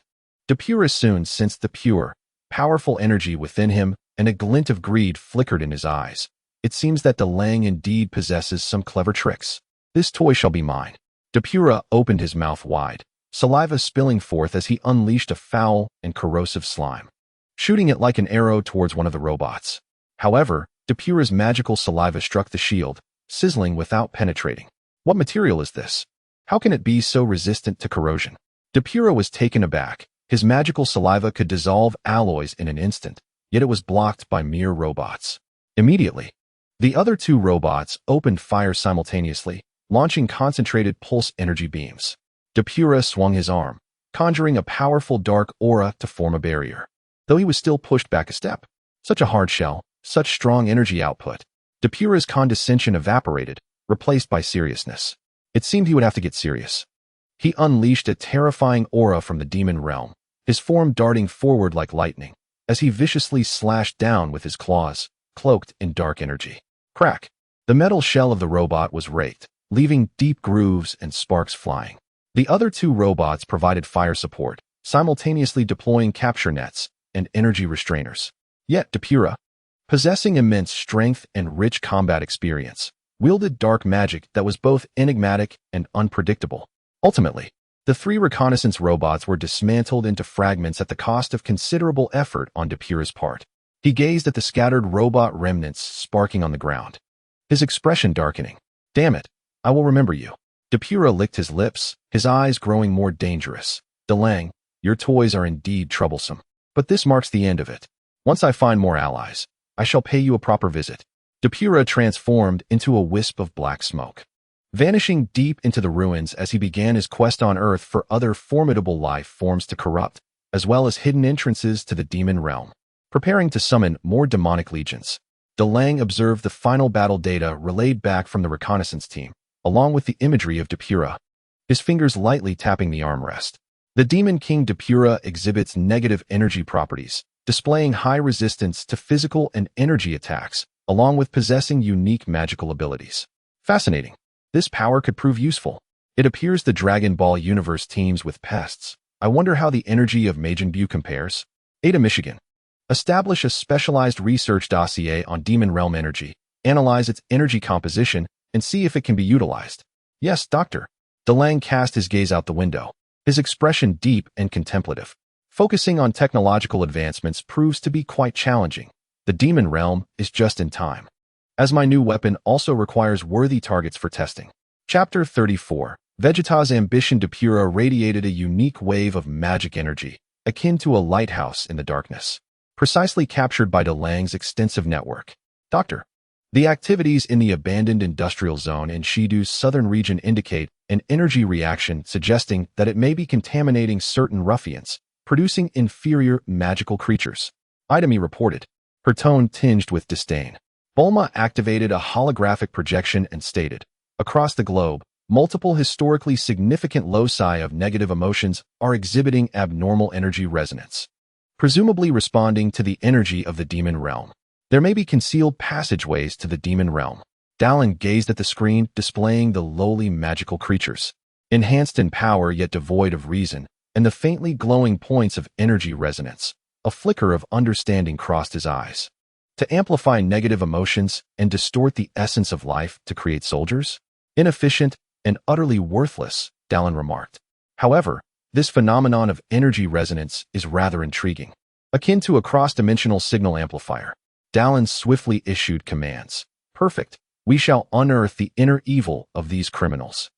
Depura soon sensed the pure, powerful energy within him, and a glint of greed flickered in his eyes. It seems that DeLang indeed possesses some clever tricks. This toy shall be mine. Depura opened his mouth wide, saliva spilling forth as he unleashed a foul and corrosive slime, shooting it like an arrow towards one of the robots. However, Depura's magical saliva struck the shield, sizzling without penetrating. What material is this? How can it be so resistant to corrosion? Depura was taken aback. His magical saliva could dissolve alloys in an instant, yet it was blocked by mere robots. Immediately, the other 2 robots opened fire simultaneously, launching concentrated pulse energy beams. Depura swung his arm, conjuring a powerful dark aura to form a barrier. Though he was still pushed back a step. Such a hard shell, such strong energy output. Depura's condescension evaporated, replaced by seriousness. It seemed he would have to get serious. He unleashed a terrifying aura from the demon realm, his form darting forward like lightning, as he viciously slashed down with his claws, cloaked in dark energy. Crack! The metal shell of the robot was raked, leaving deep grooves and sparks flying. The other 2 robots provided fire support, simultaneously deploying capture nets and energy restrainers. Yet Depura, possessing immense strength and rich combat experience, wielded dark magic that was both enigmatic and unpredictable. Ultimately, the 3 reconnaissance robots were dismantled into fragments at the cost of considerable effort on Depura's part. He gazed at the scattered robot remnants sparking on the ground, his expression darkening. Damn it, I will remember you. Depura licked his lips, his eyes growing more dangerous. DeLang, your toys are indeed troublesome. But this marks the end of it. Once I find more allies, I shall pay you a proper visit. Depura transformed into a wisp of black smoke, vanishing deep into the ruins as he began his quest on Earth for other formidable life forms to corrupt, as well as hidden entrances to the demon realm. Preparing to summon more demonic legions, DeLang observed the final battle data relayed back from the reconnaissance team, along with the imagery of Depura, his fingers lightly tapping the armrest. The Demon King Depura exhibits negative energy properties, displaying high resistance to physical and energy attacks, along with possessing unique magical abilities. Fascinating. This power could prove useful. It appears the Dragon Ball universe teams with pests. I wonder how the energy of Majin Buu compares. Ada, Michigan. Establish a specialized research dossier on Demon Realm energy, analyze its energy composition, and see if it can be utilized. Yes, Doctor. DeLang cast his gaze out the window, his expression deep and contemplative. Focusing on technological advancements proves to be quite challenging. The Demon Realm is just in time, as my new weapon also requires worthy targets for testing. Chapter 34. Vegeta's ambition Depura radiated a unique wave of magic energy, akin to a lighthouse in the darkness, precisely captured by DeLang's extensive network. Doctor, the activities in the abandoned industrial zone in Shidu's southern region indicate an energy reaction suggesting that it may be contaminating certain ruffians, producing inferior magical creatures. Idami reported, her tone tinged with disdain. Bulma activated a holographic projection and stated, across the globe, multiple historically significant loci of negative emotions are exhibiting abnormal energy resonance, presumably responding to the energy of the demon realm. There may be concealed passageways to the demon realm. Dallin gazed at the screen, displaying the lowly magical creatures, enhanced in power yet devoid of reason, and the faintly glowing points of energy resonance. A flicker of understanding crossed his eyes. To amplify negative emotions and distort the essence of life to create soldiers? Inefficient and utterly worthless, Dallin remarked. However, this phenomenon of energy resonance is rather intriguing. Akin to a cross-dimensional signal amplifier, Dallin swiftly issued commands. Perfect. We shall unearth the inner evil of these criminals.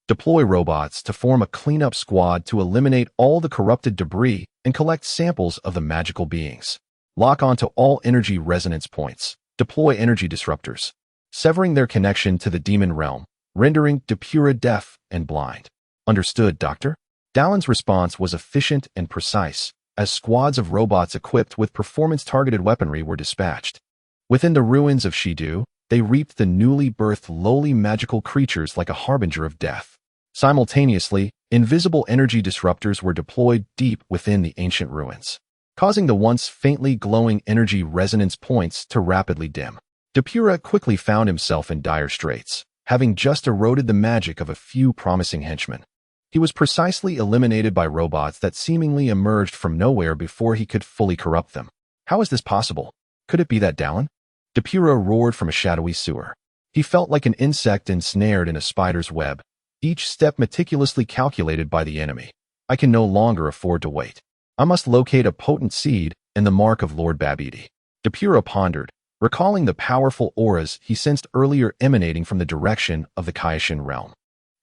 Deploy robots to form a cleanup squad to eliminate all the corrupted debris and collect samples of the magical beings. Lock onto all energy resonance points. Deploy energy disruptors, severing their connection to the demon realm, rendering Depura deaf and blind. Understood, Doctor? Dallin's response was efficient and precise, as squads of robots equipped with performance-targeted weaponry were dispatched. Within the ruins of Shidu, they reaped the newly birthed lowly magical creatures like a harbinger of death. Simultaneously, invisible energy disruptors were deployed deep within the ancient ruins, causing the once faintly glowing energy resonance points to rapidly dim. Depura quickly found himself in dire straits, having just eroded the magic of a few promising henchmen. He was precisely eliminated by robots that seemingly emerged from nowhere before he could fully corrupt them. How is this possible? Could it be that Dallin? Depura roared from a shadowy sewer. He felt like an insect ensnared in a spider's web, each step meticulously calculated by the enemy. I can no longer afford to wait. I must locate a potent seed and the mark of Lord Babidi. Depura pondered, recalling the powerful auras he sensed earlier emanating from the direction of the Kaioshin realm.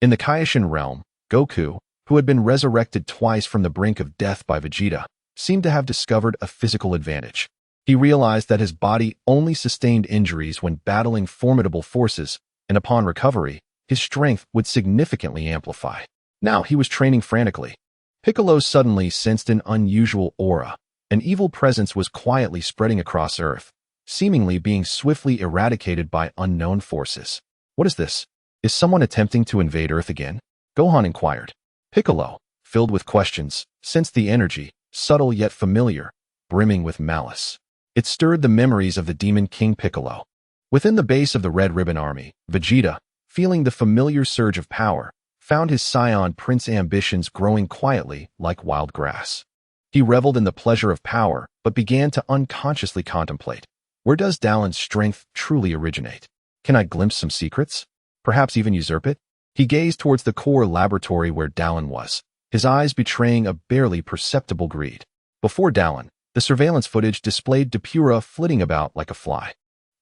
In the Kaioshin realm, Goku, who had been resurrected twice from the brink of death by Vegeta, seemed to have discovered a physical advantage. He realized that his body only sustained injuries when battling formidable forces, and upon recovery, his strength would significantly amplify. Now he was training frantically. Piccolo suddenly sensed an unusual aura. An evil presence was quietly spreading across Earth, seemingly being swiftly eradicated by unknown forces. What is this? Is someone attempting to invade Earth again? Gohan inquired. Piccolo, filled with questions, sensed the energy, subtle yet familiar, brimming with malice. It stirred the memories of the Demon King Piccolo. Within the base of the Red Ribbon Army, Vegeta, feeling the familiar surge of power, found his scion Prince ambitions growing quietly like wild grass. He reveled in the pleasure of power, but began to unconsciously contemplate. Where does Dallin's strength truly originate? Can I glimpse some secrets? Perhaps even usurp it? He gazed towards the core laboratory where Dallin was, his eyes betraying a barely perceptible greed. Before Dallin, the surveillance footage displayed Depura flitting about like a fly.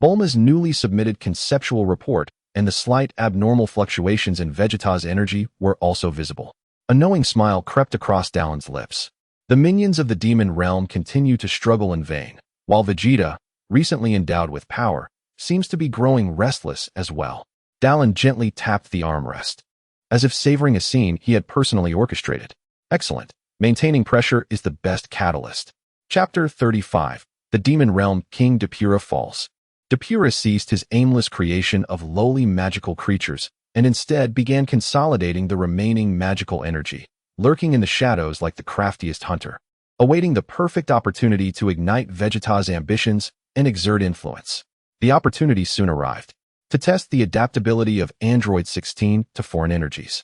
Bulma's newly submitted conceptual report and the slight abnormal fluctuations in Vegeta's energy were also visible. A knowing smile crept across Dallin's lips. The minions of the demon realm continue to struggle in vain, while Vegeta, recently endowed with power, seems to be growing restless as well. Dallin gently tapped the armrest, as if savoring a scene he had personally orchestrated. Excellent. Maintaining pressure is the best catalyst. Chapter 35. The Demon Realm King Depura Falls. Depura ceased his aimless creation of lowly magical creatures and instead began consolidating the remaining magical energy, lurking in the shadows like the craftiest hunter, awaiting the perfect opportunity to ignite Vegeta's ambitions and exert influence. The opportunity soon arrived. To test the adaptability of Android 16 to foreign energies,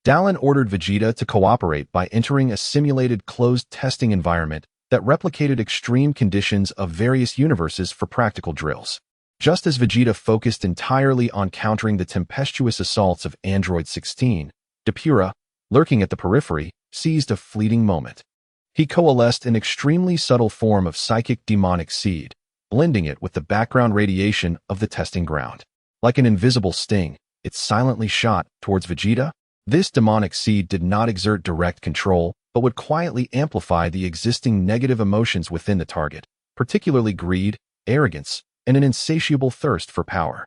Dallin ordered Vegeta to cooperate by entering a simulated closed testing environment that replicated extreme conditions of various universes for practical drills. Just as Vegeta focused entirely on countering the tempestuous assaults of Android 16, Depura, lurking at the periphery, seized a fleeting moment. He coalesced an extremely subtle form of psychic demonic seed, blending it with the background radiation of the testing ground. Like an invisible sting, it silently shot towards Vegeta. This demonic seed did not exert direct control, but would quietly amplify the existing negative emotions within the target, particularly greed, arrogance, and an insatiable thirst for power.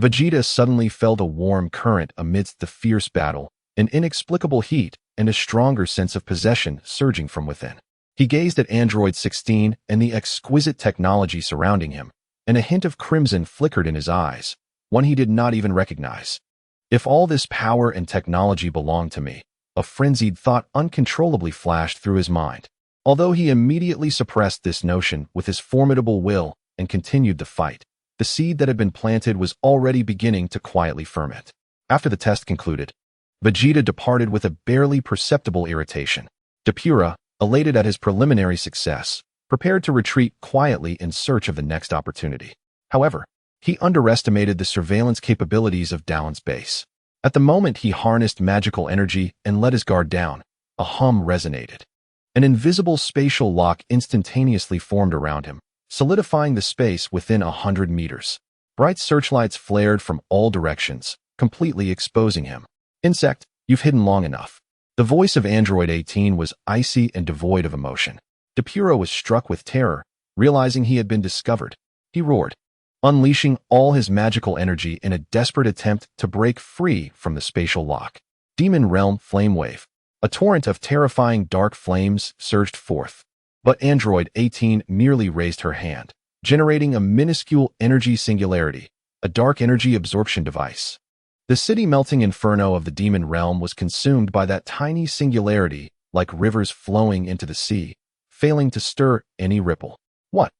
Vegeta suddenly felt a warm current amidst the fierce battle, an inexplicable heat, and a stronger sense of possession surging from within. He gazed at Android 16 and the exquisite technology surrounding him, and a hint of crimson flickered in his eyes, one he did not even recognize. If all this power and technology belonged to me, a frenzied thought uncontrollably flashed through his mind. Although he immediately suppressed this notion with his formidable will and continued the fight. The seed that had been planted was already beginning to quietly ferment. After the test concluded, Vegeta departed with a barely perceptible irritation. Depura, elated at his preliminary success, prepared to retreat quietly in search of the next opportunity. However, he underestimated the surveillance capabilities of Dalen's base. At the moment he harnessed magical energy and let his guard down, a hum resonated. An invisible spatial lock instantaneously formed around him, solidifying the space within 100 meters. Bright searchlights flared from all directions, completely exposing him. "Insect, you've hidden long enough." The voice of Android 18 was icy and devoid of emotion. Depura was struck with terror, realizing he had been discovered. He roared, unleashing all his magical energy in a desperate attempt to break free from the spatial lock. Demon Realm Flame Wave. A torrent of terrifying dark flames surged forth. But Android 18 merely raised her hand, generating a minuscule energy singularity, a dark energy absorption device. The city-melting inferno of the demon realm was consumed by that tiny singularity, like rivers flowing into the sea, failing to stir any ripple. What?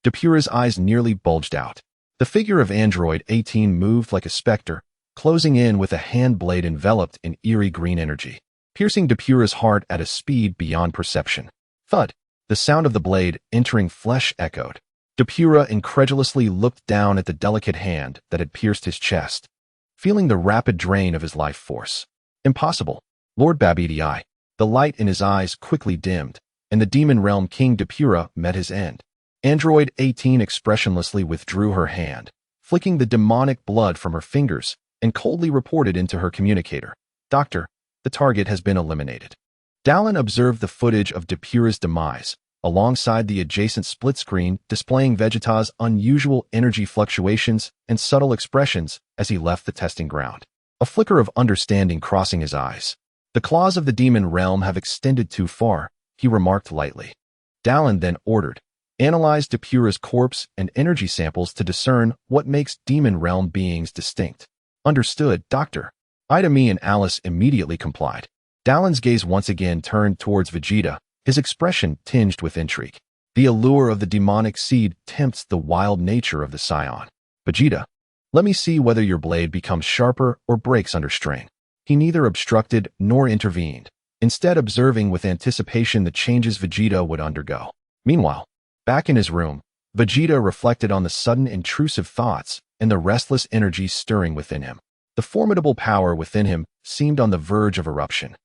Depura's eyes nearly bulged out. The figure of Android 18 moved like a specter, closing in with a hand blade enveloped in eerie green energy, piercing Depura's heart at a speed beyond perception. Thud! The sound of the blade entering flesh echoed. Depura incredulously looked down at the delicate hand that had pierced his chest, feeling the rapid drain of his life force. Impossible. Lord Babidi. The light in his eyes quickly dimmed, and the demon realm King Depura met his end. Android 18 expressionlessly withdrew her hand, flicking the demonic blood from her fingers, and coldly reported into her communicator. "Doctor, the target has been eliminated." Dalen observed the footage of Depura's demise, alongside the adjacent split screen displaying Vegeta's unusual energy fluctuations and subtle expressions as he left the testing ground. A flicker of understanding crossing his eyes. "The claws of the demon realm have extended too far," he remarked lightly. Dalen then ordered, "Analyze Depura's corpse and energy samples to discern what makes demon realm beings distinct." "Understood, Doctor." Idami and Alice immediately complied. Dalen's gaze once again turned towards Vegeta, his expression tinged with intrigue. The allure of the demonic seed tempts the wild nature of the scion. "Vegeta, let me see whether your blade becomes sharper or breaks under strain." He neither obstructed nor intervened, instead observing with anticipation the changes Vegeta would undergo. Meanwhile, back in his room, Vegeta reflected on the sudden intrusive thoughts and the restless energy stirring within him. The formidable power within him seemed on the verge of eruption.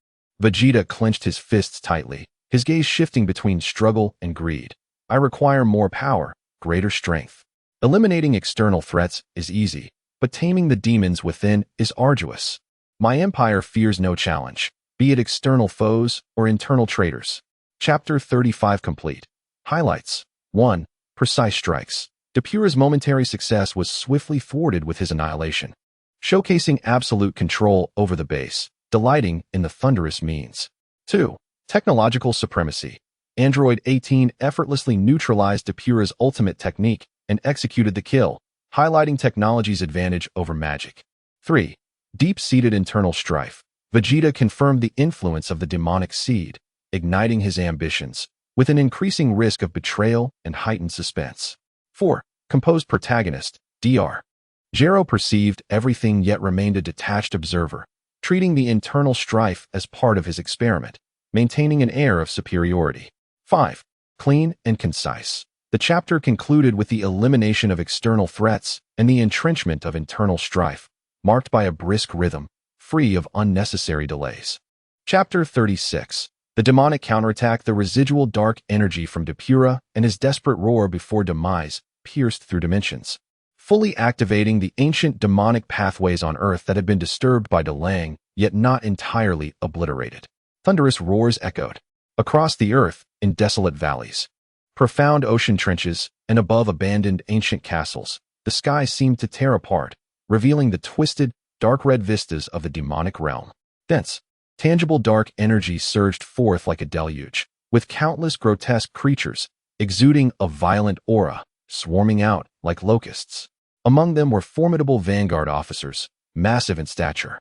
Vegeta clenched his fists tightly, his gaze shifting between struggle and greed. "I require more power, greater strength. Eliminating external threats is easy, but taming the demons within is arduous. My empire fears no challenge, be it external foes or internal traitors." Chapter 35 complete. Highlights. 1. Precise strikes. Depura's momentary success was swiftly thwarted with his annihilation, showcasing absolute control over the base, delighting in the thunderous means. 2. Technological supremacy. Android 18 effortlessly neutralized Depura's ultimate technique and executed the kill, highlighting technology's advantage over magic. 3. Deep-seated internal strife. Vegeta confirmed the influence of the demonic seed, igniting his ambitions, with an increasing risk of betrayal and heightened suspense. 4. Composed protagonist, Dr. Gero perceived everything yet remained a detached observer, treating the internal strife as part of his experiment, maintaining an air of superiority. 5. Clean and concise. The chapter concluded with the elimination of external threats and the entrenchment of internal strife, marked by a brisk rhythm, free of unnecessary delays. Chapter 36. The demonic counterattack. The residual dark energy from Depura and his desperate roar before demise pierced through dimensions, fully activating the ancient demonic pathways on Earth that had been disturbed by delaying, yet not entirely obliterated. Thunderous roars echoed across the Earth in desolate valleys, profound ocean trenches, and above abandoned ancient castles. The sky seemed to tear apart, revealing the twisted, dark red vistas of the demonic realm. Dense, tangible dark energy surged forth like a deluge, with countless grotesque creatures exuding a violent aura, swarming out like locusts. Among them were formidable vanguard officers, massive in stature,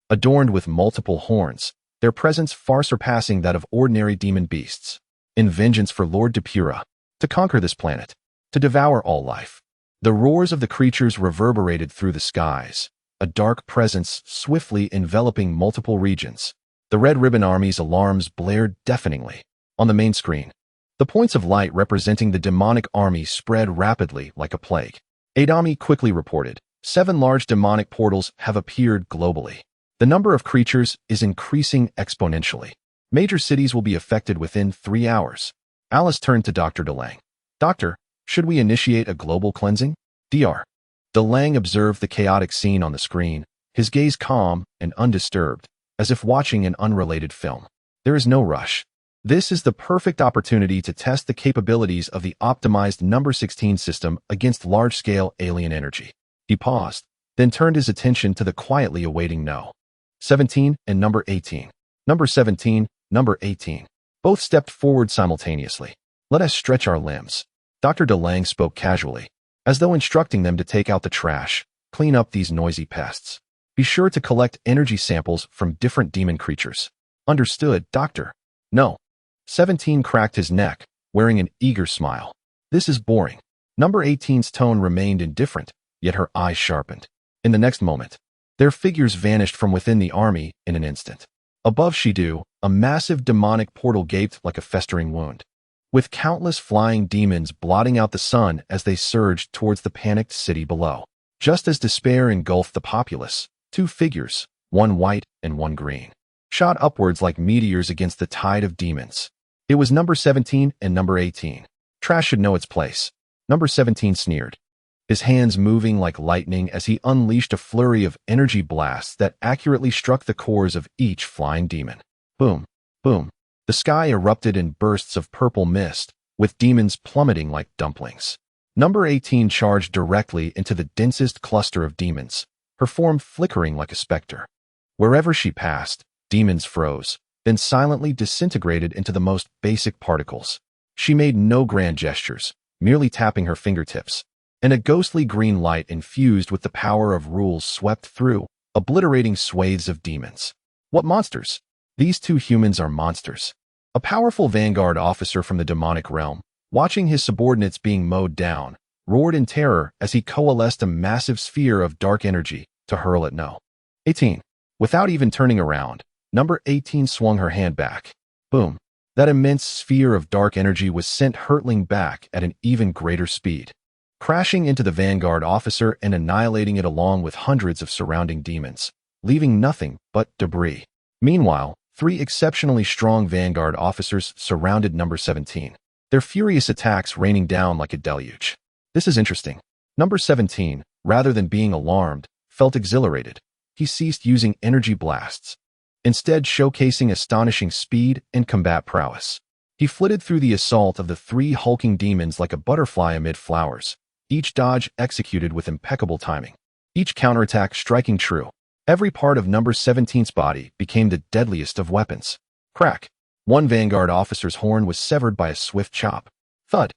adorned with multiple horns, their presence far surpassing that of ordinary demon beasts. In vengeance for Lord Depura, to conquer this planet, to devour all life. The roars of the creatures reverberated through the skies, a dark presence swiftly enveloping multiple regions. The Red Ribbon Army's alarms blared deafeningly. On the main screen, the points of light representing the demonic army spread rapidly like a plague. Adami quickly reported, 7 large demonic portals have appeared globally. The number of creatures is increasing exponentially. Major cities will be affected within 3 hours. Alice turned to Dr. DeLange. Doctor, should we initiate a global cleansing? Dr. DeLange observed the chaotic scene on the screen, his gaze calm and undisturbed, as if watching an unrelated film. There is no rush. This is the perfect opportunity to test the capabilities of the optimized number 16 system against large-scale alien energy. He paused, then turned his attention to the quietly awaiting no. 17 and number 18. Number 17, number 18. Both stepped forward simultaneously. Let us stretch our limbs. Dr. DeLange spoke casually, as though instructing them to take out the trash, clean up these noisy pests. Be sure to collect energy samples from different demon creatures. Understood, Doctor. No. 17 cracked his neck, wearing an eager smile. This is boring. Number 18's tone remained indifferent, yet her eyes sharpened. In the next moment, their figures vanished from within the army in an instant. Above Shidu, a massive demonic portal gaped like a festering wound, with countless flying demons blotting out the sun as they surged towards the panicked city below. Just as despair engulfed the populace, 2 figures, one white and one green, shot upwards like meteors against the tide of demons. It was number 17 and number 18. Trash should know its place. Number 17 sneered, his hands moving like lightning as he unleashed a flurry of energy blasts that accurately struck the cores of each flying demon. Boom, boom. The sky erupted in bursts of purple mist, with demons plummeting like dumplings. Number 18 charged directly into the densest cluster of demons, her form flickering like a specter. Wherever she passed, demons froze, then silently disintegrated into the most basic particles. She made no grand gestures, merely tapping her fingertips, and a ghostly green light infused with the power of rules swept through, obliterating swathes of demons. What monsters? These 2 humans are monsters. A powerful vanguard officer from the demonic realm, watching his subordinates being mowed down, roared in terror as he coalesced a massive sphere of dark energy to hurl at No. 18. Without even turning around, number 18 swung her hand back. Boom. That immense sphere of dark energy was sent hurtling back at an even greater speed, crashing into the vanguard officer and annihilating it along with hundreds of surrounding demons, leaving nothing but debris. Meanwhile, 3 exceptionally strong vanguard officers surrounded number 17, their furious attacks raining down like a deluge. This is interesting. Number 17, rather than being alarmed, felt exhilarated. He ceased using energy blasts, instead showcasing astonishing speed and combat prowess. He flitted through the assault of the 3 hulking demons like a butterfly amid flowers, each dodge executed with impeccable timing, each counterattack striking true. Every part of number 17's body became the deadliest of weapons. Crack. One vanguard officer's horn was severed by a swift chop. Thud.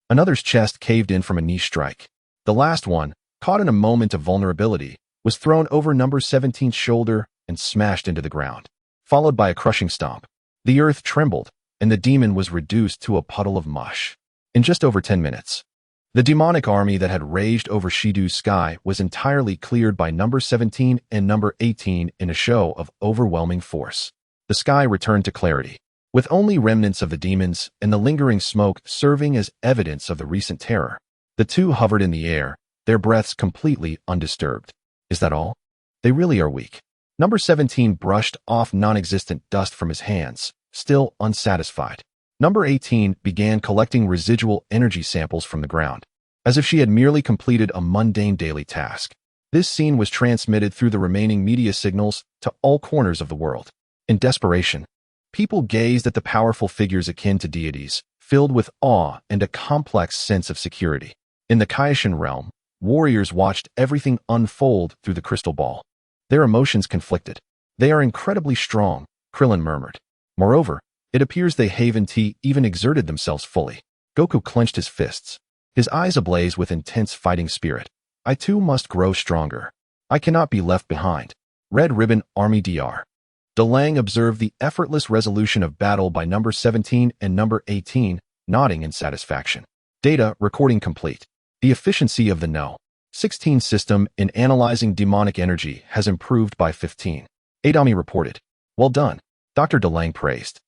Another's chest caved in from a knee strike. The last one, caught in a moment of vulnerability, was thrown over number 17's shoulder and smashed into the ground, followed by a crushing stomp. The earth trembled, and the demon was reduced to a puddle of mush. In just over 10 minutes, the demonic army that had raged over Shidu's sky was entirely cleared by number 17 and number 18 in a show of overwhelming force. The sky returned to clarity, with only remnants of the demons and the lingering smoke serving as evidence of the recent terror. The 2 hovered in the air, their breaths completely undisturbed. Is that all? They really are weak. Number 17 brushed off non-existent dust from his hands, still unsatisfied. Number 18 began collecting residual energy samples from the ground, as if she had merely completed a mundane daily task. This scene was transmitted through the remaining media signals to all corners of the world. In desperation, people gazed at the powerful figures akin to deities, filled with awe and a complex sense of security. In the Kaishan realm, warriors watched everything unfold through the crystal ball. Their emotions conflicted. They are incredibly strong, Krillin murmured. Moreover, it appears they haven't even exerted themselves fully. Goku clenched his fists, his eyes ablaze with intense fighting spirit. I too must grow stronger. I cannot be left behind. Red Ribbon Army Dr. DeLange observed the effortless resolution of battle by number 17 and number 18, nodding in satisfaction. Data recording complete. The efficiency of the No. 16 system in analyzing demonic energy has improved by 15. Adami reported. Well done, Dr. DeLange praised.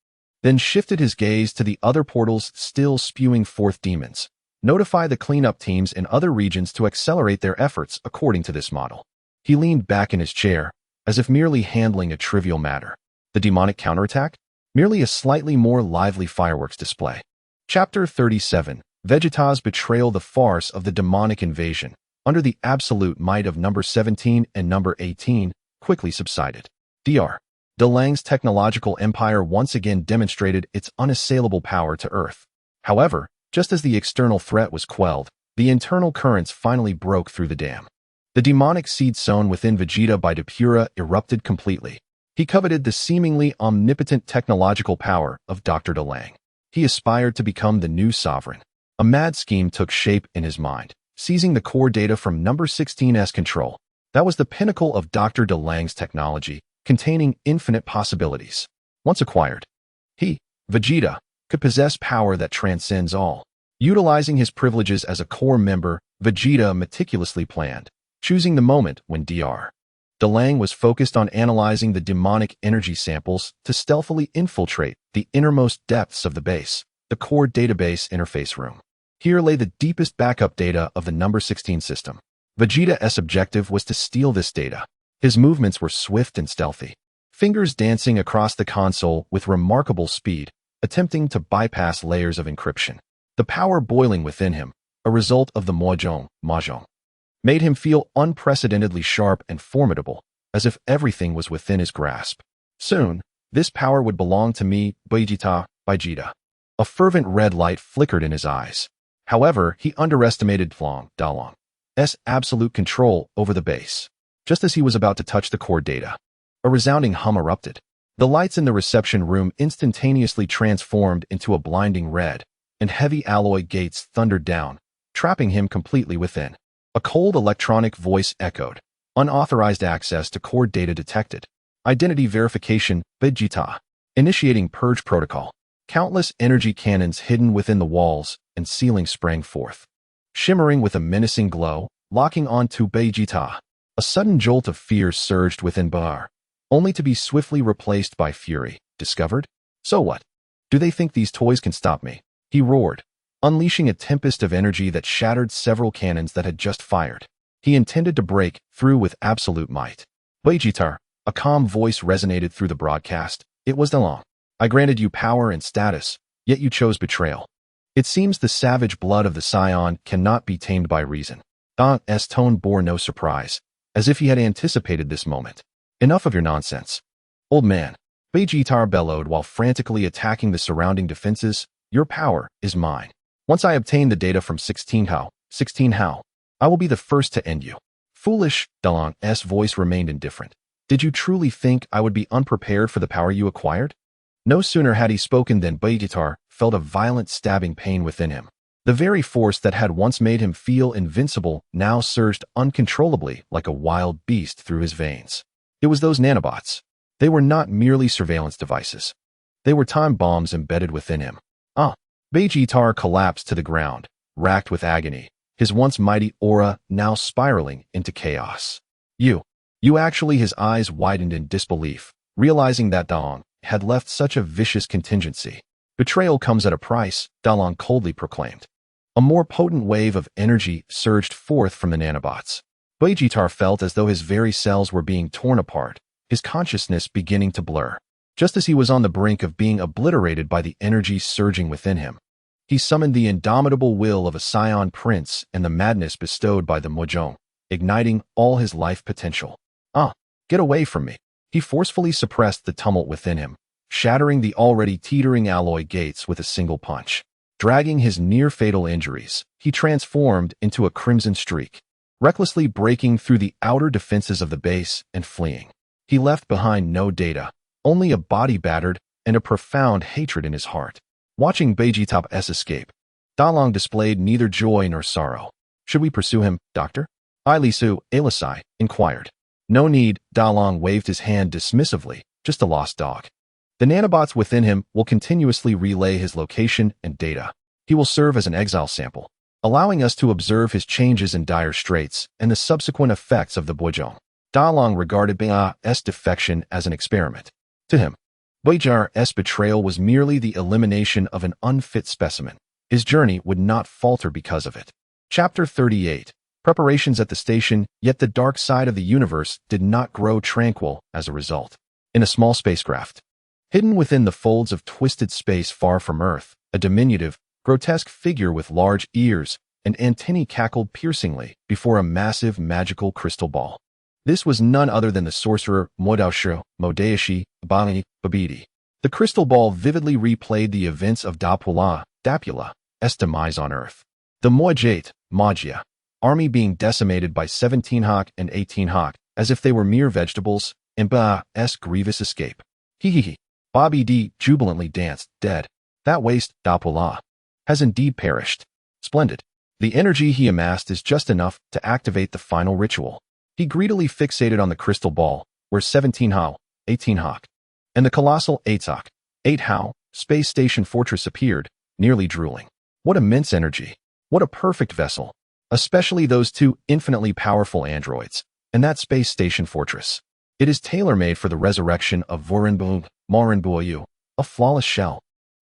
Then shifted his gaze to the other portals still spewing forth demons. Notify the cleanup teams in other regions to accelerate their efforts according to this model. He leaned back in his chair, as if merely handling a trivial matter. The demonic counterattack? Merely a slightly more lively fireworks display. Chapter 37. Vegeta's betrayal. The farce of the demonic invasion, under the absolute might of number 17 and number 18, quickly subsided. Dr. DeLange's technological empire once again demonstrated its unassailable power to Earth. However, just as the external threat was quelled, the internal currents finally broke through the dam. The demonic seed sown within Vegeta by Depura erupted completely. He coveted the seemingly omnipotent technological power of Dr. DeLange. He aspired to become the new sovereign. A mad scheme took shape in his mind, seizing the core data from number 16's control. That was the pinnacle of Dr. DeLange's technology, containing infinite possibilities. Once acquired, he, Vegeta, could possess power that transcends all. Utilizing his privileges as a core member, Vegeta meticulously planned, choosing the moment when Dr. DeLange was focused on analyzing the demonic energy samples to stealthily infiltrate the innermost depths of the base, the core database interface room. Here lay the deepest backup data of the number 16 system. Vegeta's objective was to steal this data. His movements were swift and stealthy, fingers dancing across the console with remarkable speed, attempting to bypass layers of encryption. The power boiling within him, a result of the mahjong, made him feel unprecedentedly sharp and formidable, as if everything was within his grasp. Soon, this power would belong to me, Vegeta. A fervent red light flickered in his eyes. However, he underestimated DeLange's absolute control over the base. Just as he was about to touch the core data, a resounding hum erupted. The lights in the reception room instantaneously transformed into a blinding red, and heavy alloy gates thundered down, trapping him completely within. A cold electronic voice echoed. Unauthorized access to core data detected. Identity verification, Vegeta. Initiating purge protocol. Countless energy cannons hidden within the walls and ceiling sprang forth, shimmering with a menacing glow, locking onto Vegeta. A sudden jolt of fear surged within Bar, only to be swiftly replaced by fury. Discovered? So what? Do they think these toys can stop me? He roared, unleashing a tempest of energy that shattered several cannons that had just fired. He intended to break through with absolute might. Vegeta, a calm voice resonated through the broadcast. It was DeLange. I granted you power and status, yet you chose betrayal. It seems the savage blood of the Scion cannot be tamed by reason. DeLange's tone bore no surprise, as if he had anticipated this moment. Enough of your nonsense. Old man, Vegeta bellowed while frantically attacking the surrounding defenses. Your power is mine. Once I obtain the data from 16 how, I will be the first to end you. Foolish, DeLange's voice remained indifferent. Did you truly think I would be unprepared for the power you acquired? No sooner had he spoken than Vegeta felt a violent stabbing pain within him. The very force that had once made him feel invincible now surged uncontrollably like a wild beast through his veins. It was those nanobots. They were not merely surveillance devices. They were time bombs embedded within him. Vegeta collapsed to the ground, racked with agony, his once mighty aura now spiraling into chaos. You actually. His eyes widened in disbelief, realizing that DeLange had left such a vicious contingency. Betrayal comes at a price, DeLange coldly proclaimed. A more potent wave of energy surged forth from the nanobots. Vegeta felt as though his very cells were being torn apart, his consciousness beginning to blur. Just as he was on the brink of being obliterated by the energy surging within him, he summoned the indomitable will of a Scion prince and the madness bestowed by the mahjong, igniting all his life potential. Get away from me. He forcefully suppressed the tumult within him, shattering the already teetering alloy gates with a single punch. Dragging his near-fatal injuries, he transformed into a crimson streak, recklessly breaking through the outer defenses of the base and fleeing. He left behind no data, only a body battered and a profound hatred in his heart. Watching Vegeta's escape, DeLange displayed neither joy nor sorrow. Should we pursue him, Doctor? Ilisu Elisai inquired. No need, DeLange waved his hand dismissively, just a lost dog. The nanobots within him will continuously relay his location and data. He will serve as an exile sample, allowing us to observe his changes in dire straits and the subsequent effects of the Bojong. Da Long regarded Bai's defection as an experiment. To him, Bai's betrayal was merely the elimination of an unfit specimen. His journey would not falter because of it. Chapter 38. Preparations at the station, yet the dark side of the universe did not grow tranquil as a result. In a small spacecraft, hidden within the folds of twisted space far from Earth, a diminutive, grotesque figure with large ears and antennae cackled piercingly before a massive magical crystal ball. This was none other than the sorcerer Modaoshi Bani Babidi. The crystal ball vividly replayed the events of Dapula's demise on Earth. The Moajate, Magia, army being decimated by 17 Hawk and 18 Hawk, as if they were mere vegetables, and Bai's grievous escape. Hee. Bobby D jubilantly danced, dead. That waste, Dapula, has indeed perished. Splendid. The energy he amassed is just enough to activate the final ritual. He greedily fixated on the crystal ball, where 17 Hao, 18 Hawk, and the colossal 8 Hawk, 8 Hao, space station fortress appeared, nearly drooling. What immense energy. What a perfect vessel. Especially those two infinitely powerful androids, and that space station fortress. It is tailor-made for the resurrection of Morinbuoyu, a flawless shell.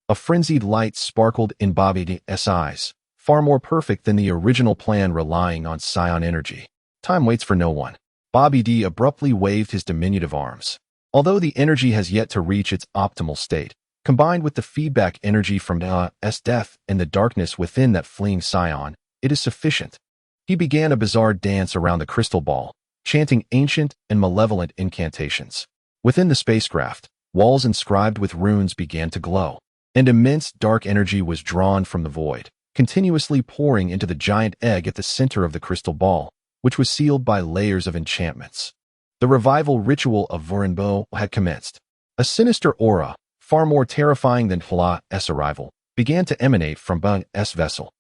A frenzied light sparkled in Bobby's eyes, far more perfect than the original plan relying on psion energy. Time waits for no one. Bobby D abruptly waved his diminutive arms. Although the energy has yet to reach its optimal state, combined with the feedback energy from Bai's death and the darkness within that fleeing psion, it is sufficient. He began a bizarre dance around the crystal ball, chanting ancient and malevolent incantations. Within the spacecraft, walls inscribed with runes began to glow, and immense dark energy was drawn from the void, continuously pouring into the giant egg at the center of the crystal ball, which was sealed by layers of enchantments. The revival ritual of Vorenbo had commenced. A sinister aura, far more terrifying than Bai's arrival, began to emanate from Bai's vessel,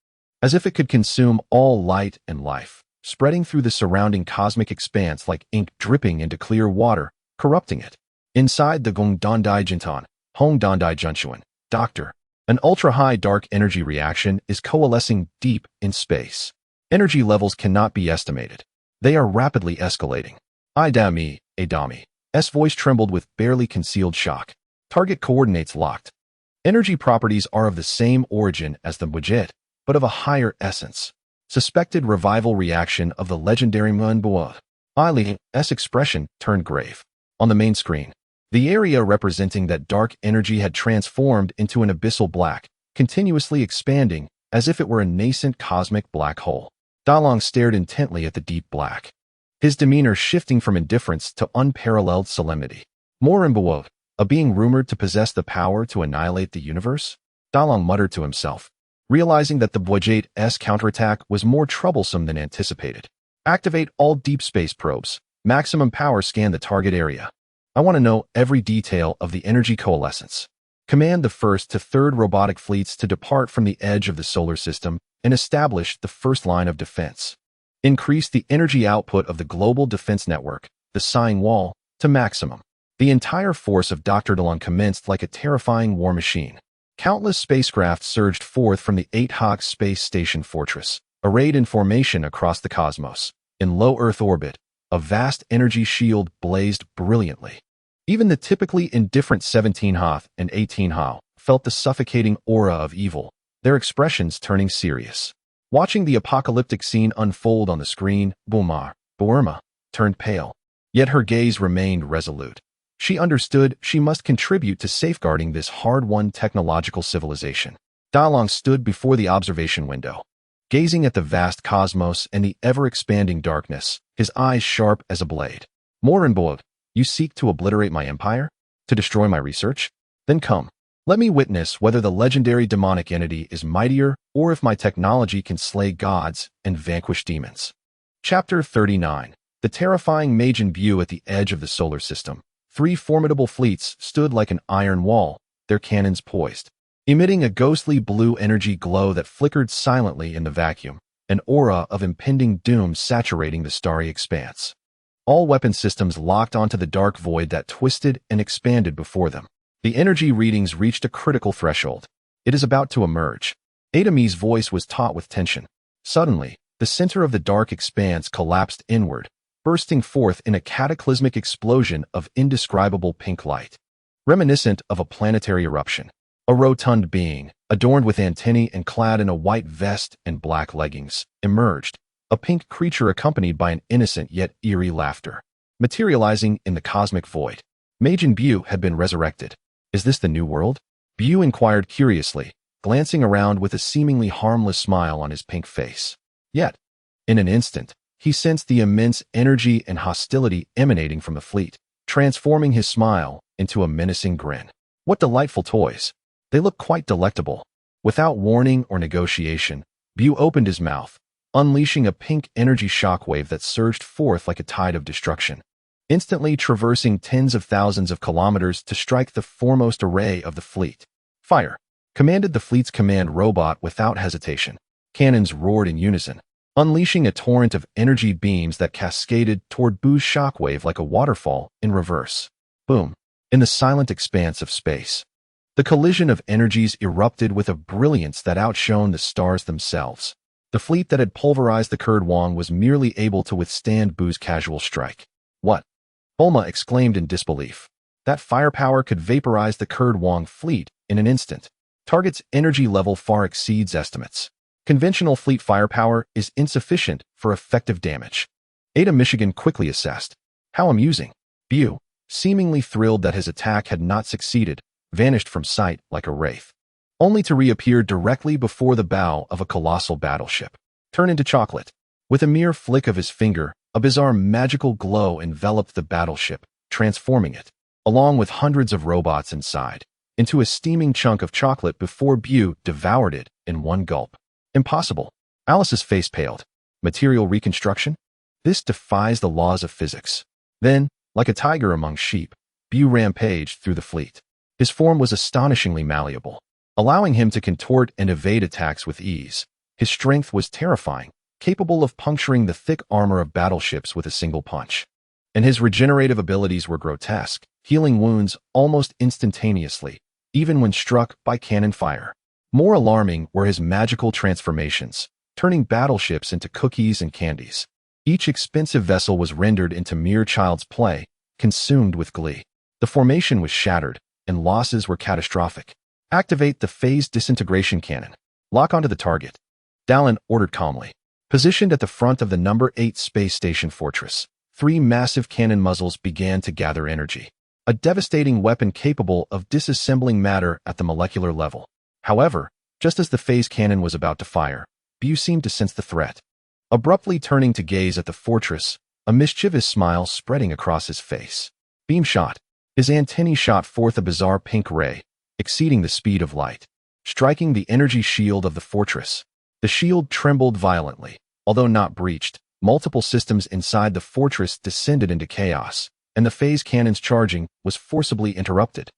as if it could consume all light and life, spreading through the surrounding cosmic expanse like ink dripping into clear water, corrupting it. Inside the Gongdandai Jintan, Hongdandai Junchuan, Doctor, an ultra-high dark energy reaction is coalescing deep in space. Energy levels cannot be estimated. They are rapidly escalating. Adami's voice trembled with barely concealed shock. Target coordinates locked. Energy properties are of the same origin as the budget, but of a higher essence. Suspected revival reaction of the legendary Munbua. Ali's expression turned grave. On the main screen, the area representing that dark energy had transformed into an abyssal black, continuously expanding as if it were a nascent cosmic black hole. Dalong stared intently at the deep black, his demeanor shifting from indifference to unparalleled solemnity. Morinbuo, a being rumored to possess the power to annihilate the universe? Dalong muttered to himself, realizing that the Bojate's counterattack was more troublesome than anticipated. Activate all deep space probes. Maximum power scan the target area. I want to know every detail of the energy coalescence. Command the 1st to 3rd robotic fleets to depart from the edge of the solar system and establish the first line of defense. Increase the energy output of the global defense network, the Sighing Wall, to maximum. The entire force of Dr. DeLong commenced like a terrifying war machine. Countless spacecraft surged forth from the 8 Hawk space station fortress, arrayed in formation across the cosmos. In low Earth orbit, a vast energy shield blazed brilliantly. Even the typically indifferent 17 Hoth and 18 Hao felt the suffocating aura of evil, their expressions turning serious. Watching the apocalyptic scene unfold on the screen, Boerma turned pale. Yet her gaze remained resolute. She understood she must contribute to safeguarding this hard-won technological civilization. Dalong stood before the observation window, gazing at the vast cosmos and the ever-expanding darkness, his eyes sharp as a blade. Morinbuo, you seek to obliterate my empire? To destroy my research? Then come. Let me witness whether the legendary demonic entity is mightier or if my technology can slay gods and vanquish demons. Chapter 39. The terrifying Majin Buu at the edge of the solar system. 3 formidable fleets stood like an iron wall, their cannons poised, emitting a ghostly blue energy glow that flickered silently in the vacuum, an aura of impending doom saturating the starry expanse. All weapon systems locked onto the dark void that twisted and expanded before them. The energy readings reached a critical threshold. It is about to emerge. Adami's voice was taut with tension. Suddenly, the center of the dark expanse collapsed inward, bursting forth in a cataclysmic explosion of indescribable pink light. Reminiscent of a planetary eruption, a rotund being, adorned with antennae and clad in a white vest and black leggings, emerged, a pink creature accompanied by an innocent yet eerie laughter. Materializing in the cosmic void, Majin Buu had been resurrected. Is this the new world? Buu inquired curiously, glancing around with a seemingly harmless smile on his pink face. Yet, in an instant, he sensed the immense energy and hostility emanating from the fleet, transforming his smile into a menacing grin. What delightful toys! They look quite delectable. Without warning or negotiation, Buu opened his mouth, unleashing a pink energy shockwave that surged forth like a tide of destruction, instantly traversing tens of thousands of kilometers to strike the foremost array of the fleet. Fire! Commanded the fleet's command robot without hesitation. Cannons roared in unison, unleashing a torrent of energy beams that cascaded toward Buu's shockwave like a waterfall in reverse. Boom! In the silent expanse of space, the collision of energies erupted with a brilliance that outshone the stars themselves. The fleet that had pulverized the Kurd Wong was merely able to withstand Buu's casual strike. What? Bulma exclaimed in disbelief. That firepower could vaporize the Kurd Wong fleet in an instant. Target's energy level far exceeds estimates. Conventional fleet firepower is insufficient for effective damage. Ada Michigan quickly assessed. How amusing. Buu, seemingly thrilled that his attack had not succeeded, vanished from sight like a wraith, only to reappear directly before the bow of a colossal battleship. Turn into chocolate. With a mere flick of his finger, a bizarre magical glow enveloped the battleship, transforming it, along with hundreds of robots inside, into a steaming chunk of chocolate before Buu devoured it in one gulp. Impossible. Alice's face paled. Material reconstruction? This defies the laws of physics. Then, like a tiger among sheep, Buu rampaged through the fleet. His form was astonishingly malleable, allowing him to contort and evade attacks with ease. His strength was terrifying, capable of puncturing the thick armor of battleships with a single punch. And his regenerative abilities were grotesque, healing wounds almost instantaneously, even when struck by cannon fire. More alarming were his magical transformations, turning battleships into cookies and candies. Each expensive vessel was rendered into mere child's play, consumed with glee. The formation was shattered, and losses were catastrophic. Activate the phased disintegration cannon. Lock onto the target. Dallin ordered calmly. Positioned at the front of the number 8 space station fortress, 3 massive cannon muzzles began to gather energy. A devastating weapon capable of disassembling matter at the molecular level. However, just as the phase cannon was about to fire, Buu seemed to sense the threat. Abruptly turning to gaze at the fortress, a mischievous smile spreading across his face. Beam shot. His antennae shot forth a bizarre pink ray, exceeding the speed of light, striking the energy shield of the fortress. The shield trembled violently. Although not breached, multiple systems inside the fortress descended into chaos, and the phase cannon's charging was forcibly interrupted.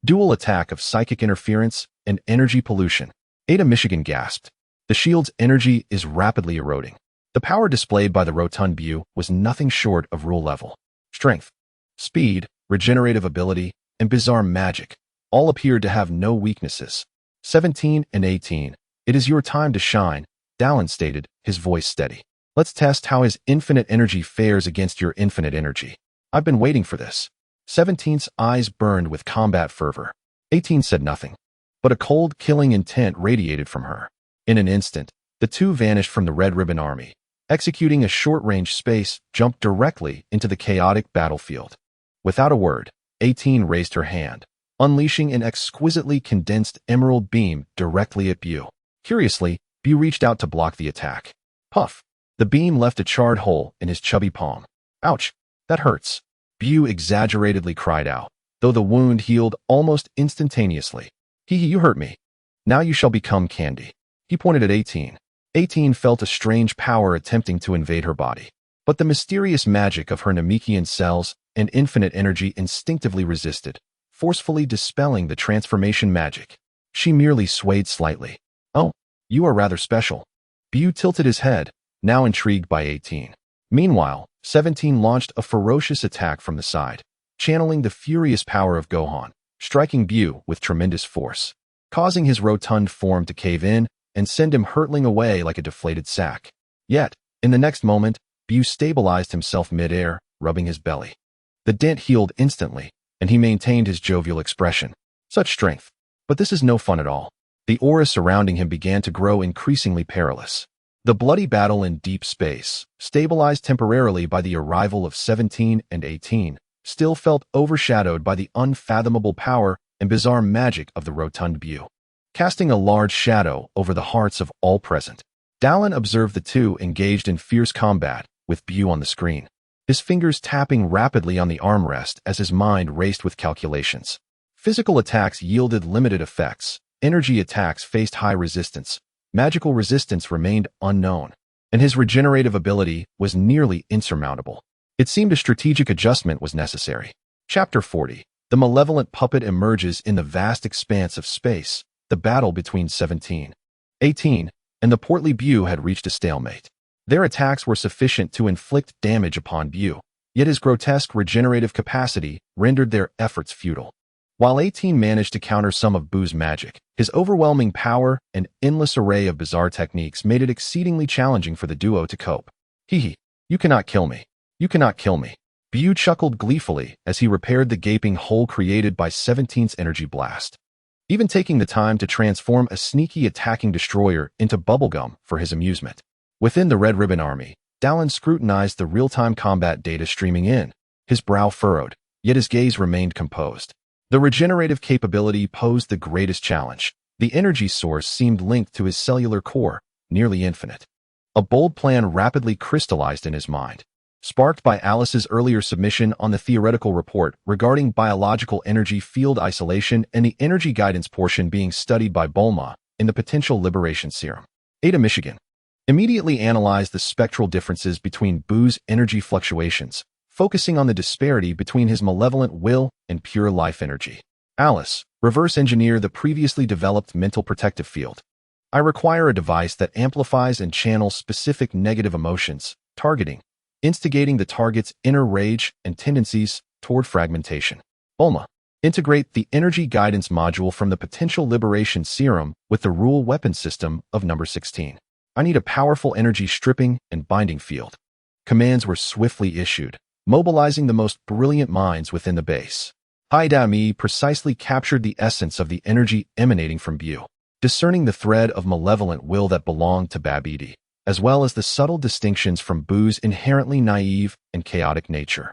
Dual attack of psychic interference and energy pollution. Ada Michigan gasped. The shield's energy is rapidly eroding. The power displayed by the rotund Buu was nothing short of rule level. Strength, speed, regenerative ability, and bizarre magic all appeared to have no weaknesses. 17 and 18. It is your time to shine, Dallin stated, his voice steady. Let's test how his infinite energy fares against your infinite energy. I've been waiting for this. 17's eyes burned with combat fervor. 18 said nothing, but a cold, killing intent radiated from her. In an instant, the two vanished from the Red Ribbon Army, executing a short-range space jump directly into the chaotic battlefield. Without a word, 18 raised her hand, unleashing an exquisitely condensed emerald beam directly at Buu. Curiously, Buu reached out to block the attack. Puff! The beam left a charred hole in his chubby palm. Ouch! That hurts. Buu exaggeratedly cried out, though the wound healed almost instantaneously. You hurt me. Now you shall become candy. He pointed at 18. 18 felt a strange power attempting to invade her body, but the mysterious magic of her Namekian cells and infinite energy instinctively resisted, forcefully dispelling the transformation magic. She merely swayed slightly. Oh, you are rather special. Buu tilted his head, now intrigued by 18. Meanwhile, 17 launched a ferocious attack from the side, channeling the furious power of Gohan, striking Buu with tremendous force, causing his rotund form to cave in and send him hurtling away like a deflated sack. Yet, in the next moment, Bu stabilized himself mid-air, rubbing his belly. The dent healed instantly, and he maintained his jovial expression. Such strength. But this is no fun at all. The aura surrounding him began to grow increasingly perilous. The bloody battle in deep space, stabilized temporarily by the arrival of 17 and 18, still felt overshadowed by the unfathomable power and bizarre magic of the rotund Bu. Casting a large shadow over the hearts of all present, Dallin observed the two engaged in fierce combat, with Bu on the screen, his fingers tapping rapidly on the armrest as his mind raced with calculations. Physical attacks yielded limited effects, energy attacks faced high resistance, magical resistance remained unknown, and his regenerative ability was nearly insurmountable. It seemed a strategic adjustment was necessary. Chapter 40. The malevolent puppet emerges in the vast expanse of space. The battle between 17, 18, and the portly Bu had reached a stalemate. Their attacks were sufficient to inflict damage upon Bu, yet his grotesque regenerative capacity rendered their efforts futile. While 18 managed to counter some of Bu's magic, his overwhelming power and endless array of bizarre techniques made it exceedingly challenging for the duo to cope. Hee, you cannot kill me. You cannot kill me. Bu chuckled gleefully as he repaired the gaping hole created by 17's energy blast, even taking the time to transform a sneaky attacking destroyer into bubblegum for his amusement. Within the Red Ribbon Army, Dallin scrutinized the real-time combat data streaming in, his brow furrowed, yet his gaze remained composed. The regenerative capability posed the greatest challenge. The energy source seemed linked to his cellular core, nearly infinite. A bold plan rapidly crystallized in his mind, sparked by Alice's earlier submission on the theoretical report regarding biological energy field isolation and the energy guidance portion being studied by Bulma in the potential liberation serum. Ada, Michigan, immediately analyzed the spectral differences between Bu's energy fluctuations, focusing on the disparity between his malevolent will and pure life energy. Alice, reverse engineer the previously developed mental protective field. I require a device that amplifies and channels specific negative emotions, targeting, instigating the target's inner rage and tendencies toward fragmentation. Bulma, integrate the energy guidance module from the potential liberation serum with the rule weapon system of number 16. I need a powerful energy stripping and binding field. Commands were swiftly issued, mobilizing the most brilliant minds within the base. Haidami precisely captured the essence of the energy emanating from Bu, discerning the thread of malevolent will that belonged to Babidi, as well as the subtle distinctions from Bu's inherently naive and chaotic nature.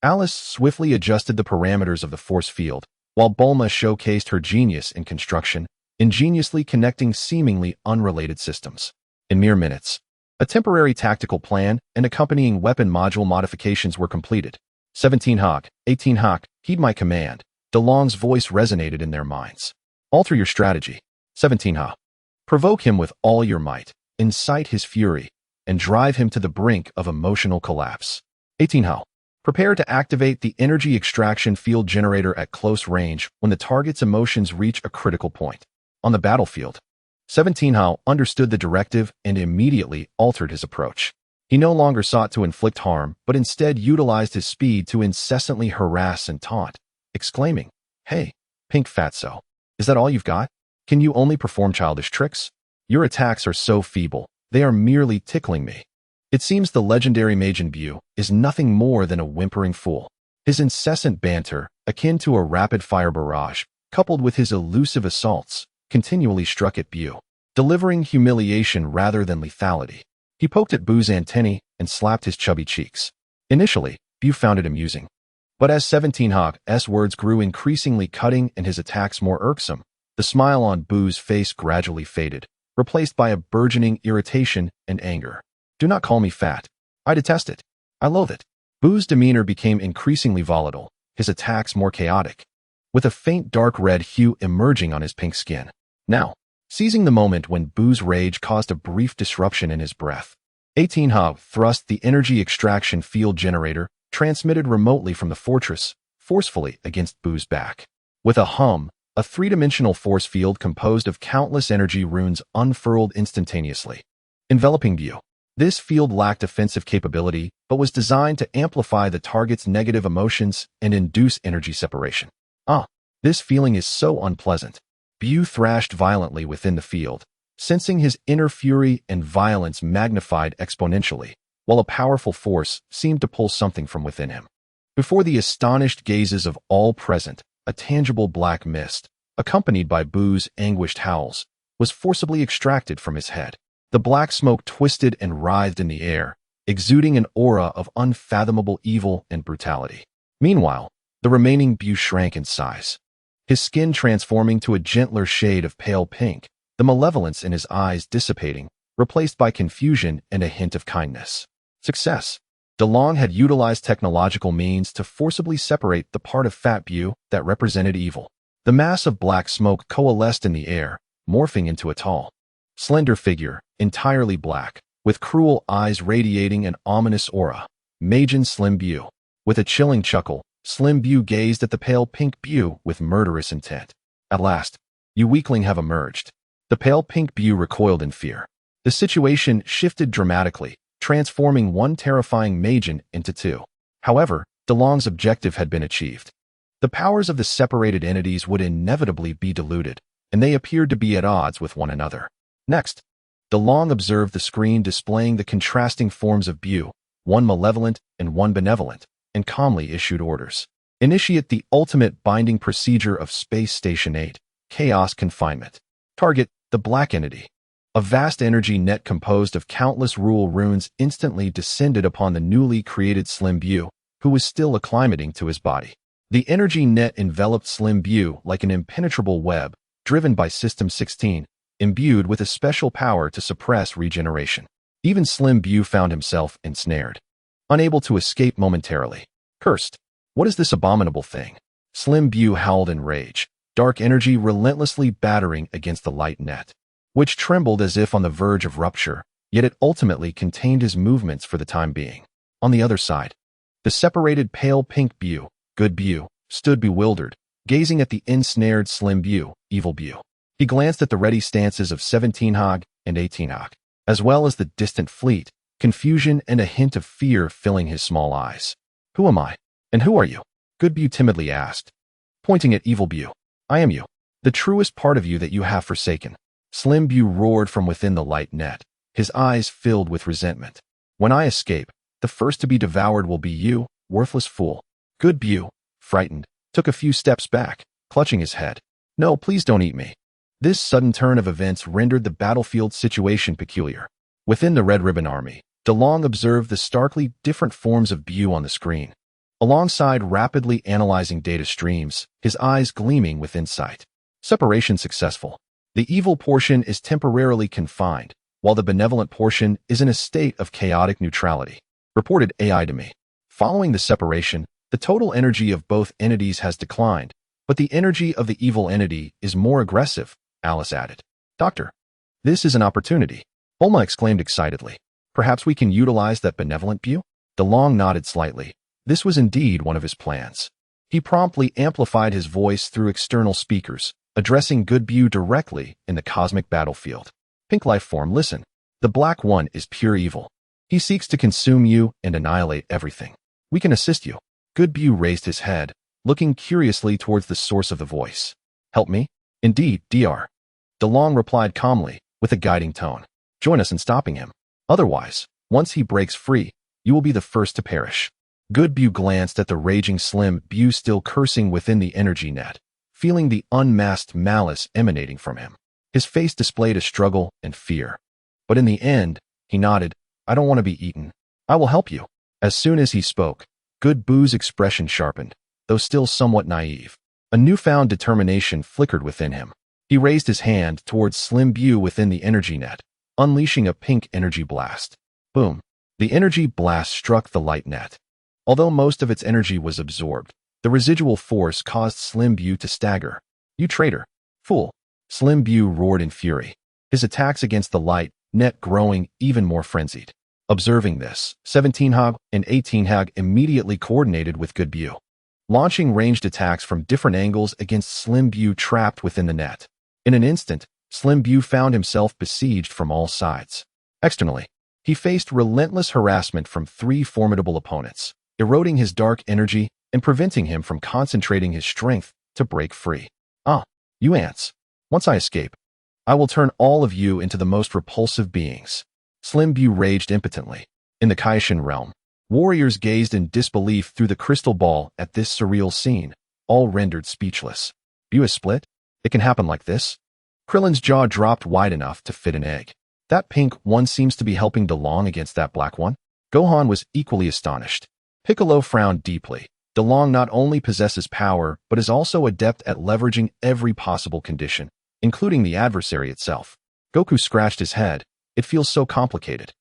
Alice swiftly adjusted the parameters of the force field, while Bulma showcased her genius in construction, ingeniously connecting seemingly unrelated systems. In mere minutes, a temporary tactical plan and accompanying weapon module modifications were completed. 17 Hawk, 18 Hawk, heed my command. DeLong's voice resonated in their minds. Alter your strategy. 17 Hawk. Provoke him with all your might, incite his fury, and drive him to the brink of emotional collapse. 18 Hawk. Prepare to activate the energy extraction field generator at close range when the target's emotions reach a critical point. On the battlefield, 17 Hao understood the directive and immediately altered his approach. He no longer sought to inflict harm, but instead utilized his speed to incessantly harass and taunt, exclaiming, "Hey, pink fatso, is that all you've got? Can you only perform childish tricks? Your attacks are so feeble, they are merely tickling me." It seems the legendary Majin Bu is nothing more than a whimpering fool. His incessant banter, akin to a rapid-fire barrage, coupled with his elusive assaults, continually struck at Bu, delivering humiliation rather than lethality. He poked at Bu's antennae and slapped his chubby cheeks. Initially, Bu found it amusing. But as 17 Hawk's words grew increasingly cutting and his attacks more irksome, the smile on Bu's face gradually faded, replaced by a burgeoning irritation and anger. "Do not call me fat. I detest it. I loathe it." Bu's demeanor became increasingly volatile, his attacks more chaotic, with a faint dark red hue emerging on his pink skin. Now, seizing the moment when Bu's rage caused a brief disruption in his breath, 18 Hawk thrust the energy extraction field generator, transmitted remotely from the fortress, forcefully against Bu's back. With a hum, a three-dimensional force field composed of countless energy runes unfurled instantaneously, enveloping Bu. This field lacked offensive capability, but was designed to amplify the target's negative emotions and induce energy separation. This feeling is so unpleasant. Bu thrashed violently within the field, sensing his inner fury and violence magnified exponentially, while a powerful force seemed to pull something from within him. Before the astonished gazes of all present, a tangible black mist, accompanied by Boo's anguished howls, was forcibly extracted from his head. The black smoke twisted and writhed in the air, exuding an aura of unfathomable evil and brutality. Meanwhile, the remaining Bu shrank in size, his skin transforming to a gentler shade of pale pink, the malevolence in his eyes dissipating, replaced by confusion and a hint of kindness. Success. DeLong had utilized technological means to forcibly separate the part of Fat Bu that represented evil. The mass of black smoke coalesced in the air, morphing into a tall, slender figure, entirely black, with cruel eyes radiating an ominous aura. Majin Slim Bu. With a chilling chuckle, Slim Bu gazed at the pale pink Bu with murderous intent. At last, you weakling have emerged. The pale pink Bu recoiled in fear. The situation shifted dramatically, transforming one terrifying Majin into two. However, DeLong's objective had been achieved. The powers of the separated entities would inevitably be diluted, and they appeared to be at odds with one another. Next, DeLong observed the screen displaying the contrasting forms of Bu, one malevolent and one benevolent, and calmly issued orders. Initiate the ultimate binding procedure of Space Station 8, Chaos Confinement. Target, the Black Entity. A vast energy net composed of countless rule runes instantly descended upon the newly created Slim Bu, who was still acclimating to his body. The energy net enveloped Slim Bu like an impenetrable web, driven by System 16, imbued with a special power to suppress regeneration. Even Slim Bu found himself ensnared, unable to escape momentarily. Cursed! What is this abominable thing? Slim Bu howled in rage, dark energy relentlessly battering against the light net, which trembled as if on the verge of rupture, yet it ultimately contained his movements for the time being. On the other side, the separated pale pink Bu, Good Bu, stood bewildered, gazing at the ensnared Slim Bu, Evil Bu. He glanced at the ready stances of 17 Hog and 18 Hog, as well as the distant fleet, confusion and a hint of fear filling his small eyes. Who am I? And who are you? Good Bu timidly asked, pointing at Evil Bu. I am you, the truest part of you that you have forsaken. Slim Bu roared from within the light net, his eyes filled with resentment. When I escape, the first to be devoured will be you, worthless fool. Good Bu, frightened, took a few steps back, clutching his head. No, please don't eat me. This sudden turn of events rendered the battlefield situation peculiar. Within the Red Ribbon Army, DeLong observed the starkly different forms of Bu on the screen. Alongside rapidly analyzing data streams, his eyes gleaming with insight. Separation successful. The evil portion is temporarily confined, while the benevolent portion is in a state of chaotic neutrality. Reported AI to me. Following the separation, the total energy of both entities has declined, but the energy of the evil entity is more aggressive, Alice added. Doctor, this is an opportunity, Bulma exclaimed excitedly. Perhaps we can utilize that benevolent Bu? DeLong nodded slightly. This was indeed one of his plans. He promptly amplified his voice through external speakers, addressing Good Bu directly in the cosmic battlefield. Pink life form, listen. The Black One is pure evil. He seeks to consume you and annihilate everything. We can assist you. Good Bu raised his head, looking curiously towards the source of the voice. Help me? Indeed, Dr. DeLong replied calmly, with a guiding tone. Join us in stopping him. Otherwise, once he breaks free, you will be the first to perish. Good Bu glanced at the raging Slim Bu still cursing within the energy net, feeling the unmasked malice emanating from him. His face displayed a struggle and fear. But in the end, he nodded. I don't want to be eaten. I will help you. As soon as he spoke, Good Bu's expression sharpened, though still somewhat naive. A newfound determination flickered within him. He raised his hand towards Slim Bu within the energy net, unleashing a pink energy blast. Boom. The energy blast struck the light net. Although most of its energy was absorbed, the residual force caused Slim Bu to stagger. You traitor! Fool! Slim Bu roared in fury, his attacks against the light net growing even more frenzied. Observing this, 17 Hog and 18 Hog immediately coordinated with Good Bu, launching ranged attacks from different angles against Slim Bu trapped within the net. In an instant, Slim Bu found himself besieged from all sides. Externally, he faced relentless harassment from three formidable opponents, eroding his dark energy and preventing him from concentrating his strength to break free. Ah, you ants. Once I escape, I will turn all of you into the most repulsive beings. Slim Bu raged impotently. In the Kaishin realm, warriors gazed in disbelief through the crystal ball at this surreal scene, all rendered speechless. Bu is split? It can happen like this? Krillin's jaw dropped wide enough to fit an egg. That pink one seems to be helping DeLong against that black one. Gohan was equally astonished. Piccolo frowned deeply. DeLong not only possesses power, but is also adept at leveraging every possible condition, including the adversary itself. Goku scratched his head. It feels so complicated.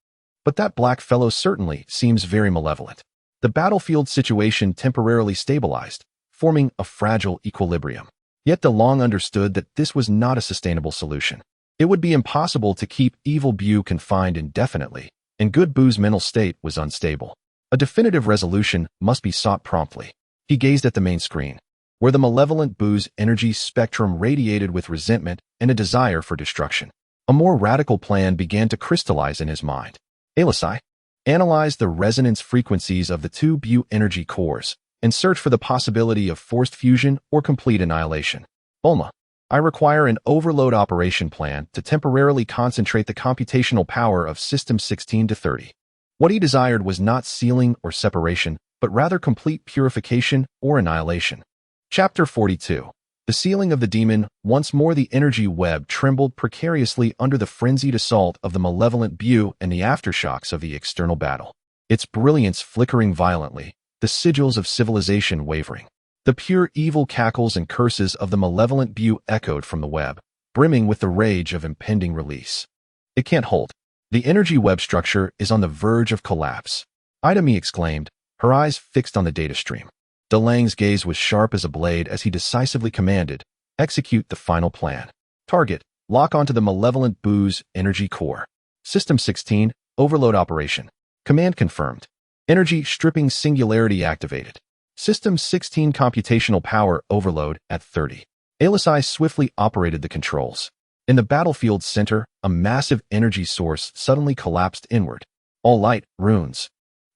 But that black fellow certainly seems very malevolent. The battlefield situation temporarily stabilized, forming a fragile equilibrium. Yet DeLong understood that this was not a sustainable solution. It would be impossible to keep evil Bu confined indefinitely, and good Bu's mental state was unstable. A definitive resolution must be sought promptly. He gazed at the main screen, where the malevolent Bu's energy spectrum radiated with resentment and a desire for destruction. A more radical plan began to crystallize in his mind. Alisai, analyze the resonance frequencies of the two Bu energy cores and search for the possibility of forced fusion or complete annihilation. Bulma, I require an overload operation plan to temporarily concentrate the computational power of System 16 to 30. What he desired was not sealing or separation, but rather complete purification or annihilation. Chapter 42. The sealing of the demon. Once more the energy web trembled precariously under the frenzied assault of the malevolent Bu and the aftershocks of the external battle. Its brilliance flickering violently, the sigils of civilization wavering. The pure evil cackles and curses of the malevolent Bu echoed from the web, brimming with the rage of impending release. It can't hold. The energy web structure is on the verge of collapse. Idami exclaimed, her eyes fixed on the data stream. DeLang's gaze was sharp as a blade as he decisively commanded, execute the final plan. Target, lock onto the malevolent Bu's energy core. System 16, overload operation. Command confirmed. Energy stripping singularity activated. System 16 computational power overload at 30. Alisai swiftly operated the controls. In the battlefield's center, a massive energy source suddenly collapsed inward. All light, runes,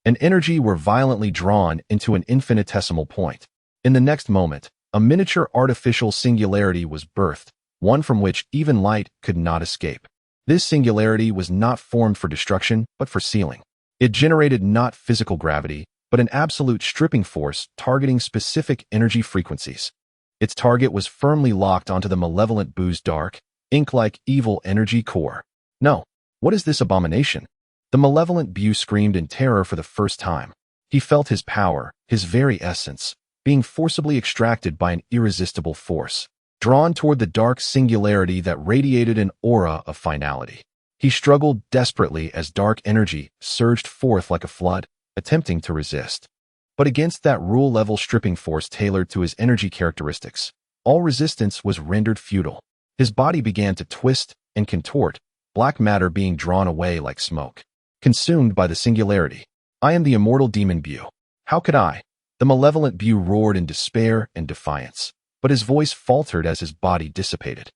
and energy were violently drawn into an infinitesimal point. In the next moment, a miniature artificial singularity was birthed, one from which even light could not escape. This singularity was not formed for destruction, but for sealing. It generated not physical gravity, but an absolute stripping force targeting specific energy frequencies. Its target was firmly locked onto the malevolent Bu's dark, ink-like evil energy core. No, what is this abomination? The malevolent Bu screamed in terror for the first time. He felt his power, his very essence, being forcibly extracted by an irresistible force, drawn toward the dark singularity that radiated an aura of finality. He struggled desperately as dark energy surged forth like a flood, attempting to resist. But against that rule-level stripping force tailored to his energy characteristics, all resistance was rendered futile. His body began to twist and contort, black matter being drawn away like smoke. Consumed by the singularity. I am the immortal demon Bu. How could I? The malevolent Bu roared in despair and defiance, but his voice faltered as his body dissipated.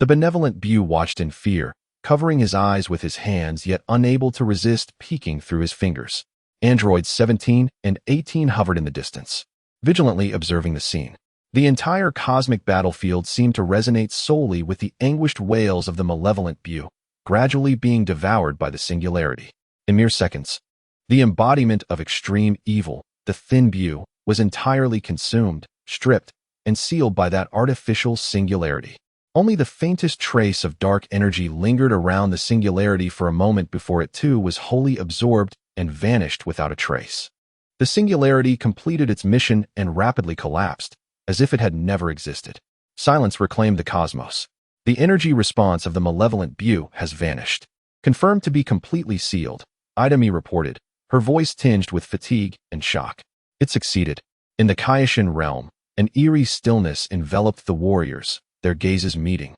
The benevolent Bu watched in fear, covering his eyes with his hands yet unable to resist peeking through his fingers. Androids 17 and 18 hovered in the distance, vigilantly observing the scene. The entire cosmic battlefield seemed to resonate solely with the anguished wails of the malevolent Bu, gradually being devoured by the singularity. In mere seconds, the embodiment of extreme evil, the thin Bu, was entirely consumed, stripped, and sealed by that artificial singularity. Only the faintest trace of dark energy lingered around the singularity for a moment before it too was wholly absorbed and vanished without a trace. The singularity completed its mission and rapidly collapsed, as if it had never existed. Silence reclaimed the cosmos. The energy response of the malevolent Bu has vanished. Confirmed to be completely sealed, Idami reported, her voice tinged with fatigue and shock. It succeeded. In the Kaishin realm, an eerie stillness enveloped the warriors, their gazes meeting.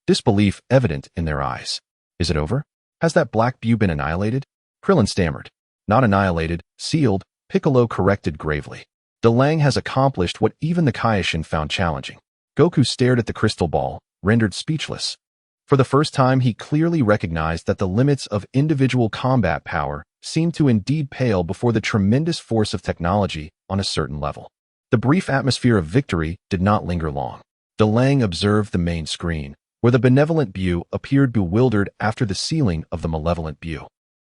Disbelief evident in their eyes. Is it over? Has that black Bu been annihilated? Krillin stammered. Not annihilated, sealed, Piccolo corrected gravely. DeLang has accomplished what even the Kaishin found challenging. Goku stared at the crystal ball, rendered speechless. For the first time he clearly recognized that the limits of individual combat power seemed to indeed pale before the tremendous force of technology on a certain level. The brief atmosphere of victory did not linger long. DeLang observed the main screen, where the benevolent Bu appeared bewildered after the sealing of the malevolent Bu.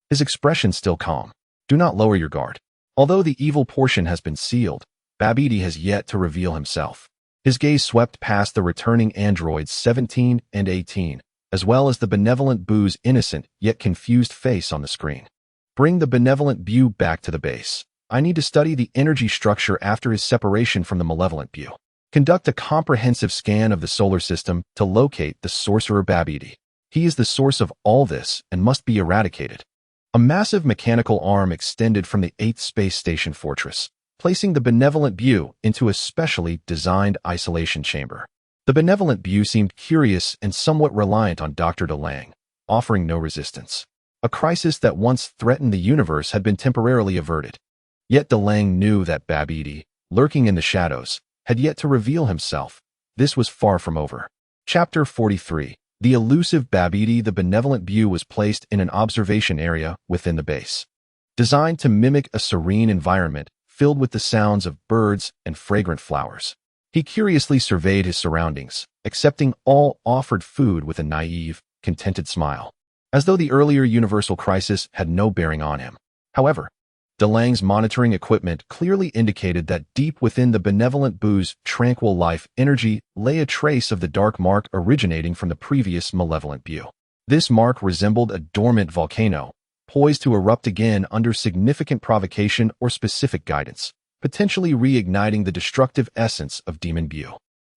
His expression still calm. Do not lower your guard. Although the evil portion has been sealed, Babidi has yet to reveal himself. His gaze swept past the returning androids 17 and 18, as well as the benevolent Bu's innocent yet confused face on the screen. Bring the benevolent Bu back to the base. I need to study the energy structure after his separation from the malevolent Bu. Conduct a comprehensive scan of the solar system to locate the sorcerer Babidi. He is the source of all this and must be eradicated. A massive mechanical arm extended from the 8th Space Station fortress, placing the benevolent Bu into a specially designed isolation chamber. The benevolent Bu seemed curious and somewhat reliant on Dr. DeLange, offering no resistance. A crisis that once threatened the universe had been temporarily averted. Yet DeLange knew that Babidi, lurking in the shadows, had yet to reveal himself. This was far from over. Chapter 43. The elusive Babidi, the benevolent Bu, was placed in an observation area within the base. Designed to mimic a serene environment filled with the sounds of birds and fragrant flowers. He curiously surveyed his surroundings, accepting all offered food with a naive, contented smile, as though the earlier universal crisis had no bearing on him. However, DeLange's monitoring equipment clearly indicated that deep within the benevolent Bu's tranquil life energy lay a trace of the dark mark originating from the previous malevolent Bu. This mark resembled a dormant volcano, poised to erupt again under significant provocation or specific guidance, potentially reigniting the destructive essence of Demon Bu.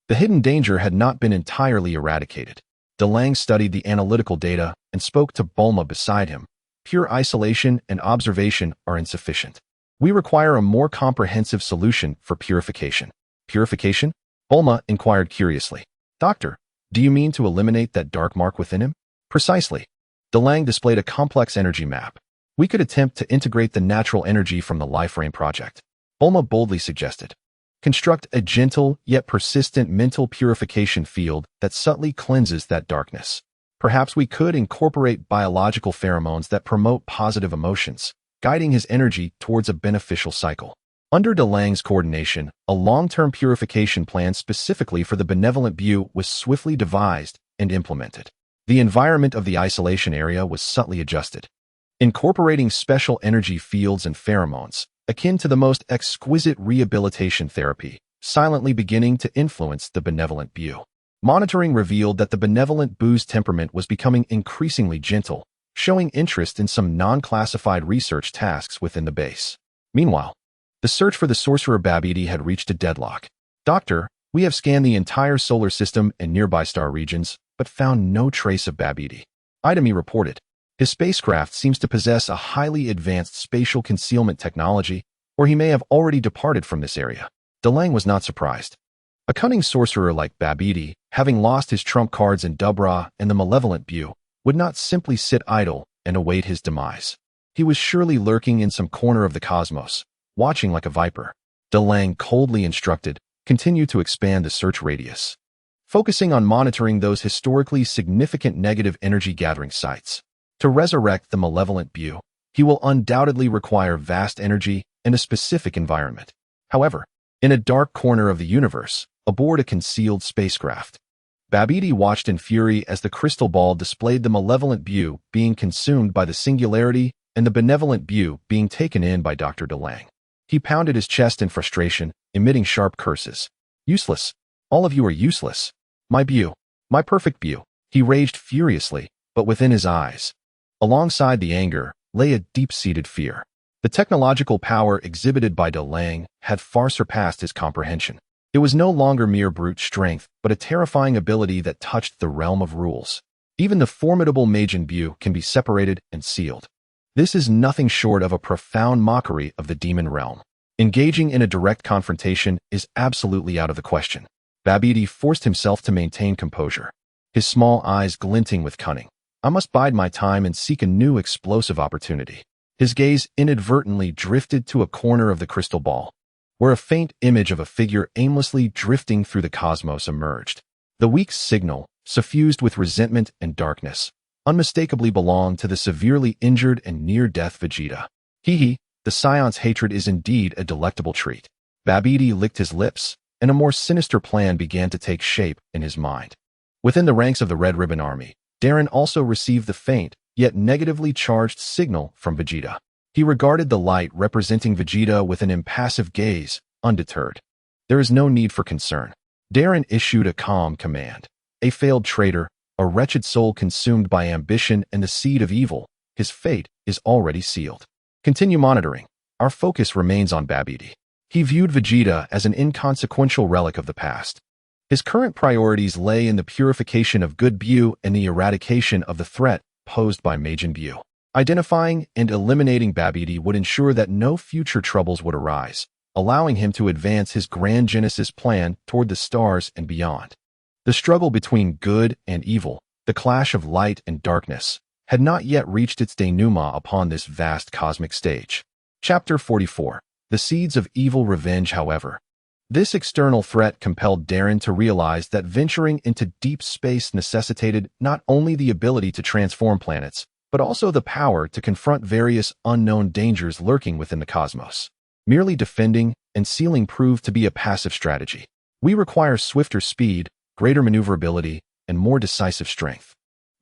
The hidden danger had not been entirely eradicated. DeLange studied the analytical data and spoke to Bulma beside him. Pure isolation and observation are insufficient. We require a more comprehensive solution for purification. Purification? Bulma inquired curiously. Doctor, do you mean to eliminate that dark mark within him? Precisely. DeLange displayed a complex energy map. We could attempt to integrate the natural energy from the Life Rain project. Bulma boldly suggested. Construct a gentle yet persistent mental purification field that subtly cleanses that darkness. Perhaps we could incorporate biological pheromones that promote positive emotions, guiding his energy towards a beneficial cycle. Under DeLange's coordination, a long-term purification plan specifically for the benevolent Bu was swiftly devised and implemented. The environment of the isolation area was subtly adjusted, incorporating special energy fields and pheromones, akin to the most exquisite rehabilitation therapy, silently beginning to influence the benevolent Bu. Monitoring revealed that the benevolent Bu's temperament was becoming increasingly gentle, showing interest in some non-classified research tasks within the base. Meanwhile, the search for the sorcerer Babidi had reached a deadlock. Doctor, we have scanned the entire solar system and nearby star regions, but found no trace of Babidi. Itami reported. His spacecraft seems to possess a highly advanced spatial concealment technology, or he may have already departed from this area. DeLange was not surprised. A cunning sorcerer like Babidi, having lost his trump cards in Dubra and the malevolent Bu, would not simply sit idle and await his demise. He was surely lurking in some corner of the cosmos, watching like a viper. DeLange coldly instructed, continue to expand the search radius, focusing on monitoring those historically significant negative energy gathering sites. To resurrect the malevolent Bu, he will undoubtedly require vast energy and a specific environment. However, in a dark corner of the universe, aboard a concealed spacecraft, Babidi watched in fury as the crystal ball displayed the malevolent Bu being consumed by the singularity and the benevolent Bu being taken in by Dr. DeLange. He pounded his chest in frustration, emitting sharp curses. Useless. All of you are useless. My Bu. My perfect Bu. He raged furiously, but within his eyes, alongside the anger, lay a deep-seated fear. The technological power exhibited by DeLange had far surpassed his comprehension. It was no longer mere brute strength, but a terrifying ability that touched the realm of rules. Even the formidable Majin Bu can be separated and sealed. This is nothing short of a profound mockery of the demon realm. Engaging in a direct confrontation is absolutely out of the question. Babidi forced himself to maintain composure, his small eyes glinting with cunning. I must bide my time and seek a new explosive opportunity. His gaze inadvertently drifted to a corner of the crystal ball, where a faint image of a figure aimlessly drifting through the cosmos emerged. The weak signal, suffused with resentment and darkness, unmistakably belonged to the severely injured and near-death Vegeta. The Scion's hatred is indeed a delectable treat. Babidi licked his lips, and a more sinister plan began to take shape in his mind. Within the ranks of the Red Ribbon Army, Darren also received the faint, yet negatively charged signal from Vegeta. He regarded the light representing Vegeta with an impassive gaze, undeterred. There is no need for concern. Darren issued a calm command. A failed traitor, a wretched soul consumed by ambition and the seed of evil, his fate is already sealed. Continue monitoring. Our focus remains on Babidi. He viewed Vegeta as an inconsequential relic of the past. His current priorities lay in the purification of Good Bu and the eradication of the threat posed by Majin Bu. Identifying and eliminating Babidi would ensure that no future troubles would arise, allowing him to advance his Grand Genesis plan toward the stars and beyond. The struggle between good and evil, the clash of light and darkness, had not yet reached its denouement upon this vast cosmic stage. Chapter 44. The Seeds of Evil Revenge. However, this external threat compelled Darren to realize that venturing into deep space necessitated not only the ability to transform planets, but also the power to confront various unknown dangers lurking within the cosmos. Merely defending and sealing proved to be a passive strategy. We require swifter speed, greater maneuverability, and more decisive strength.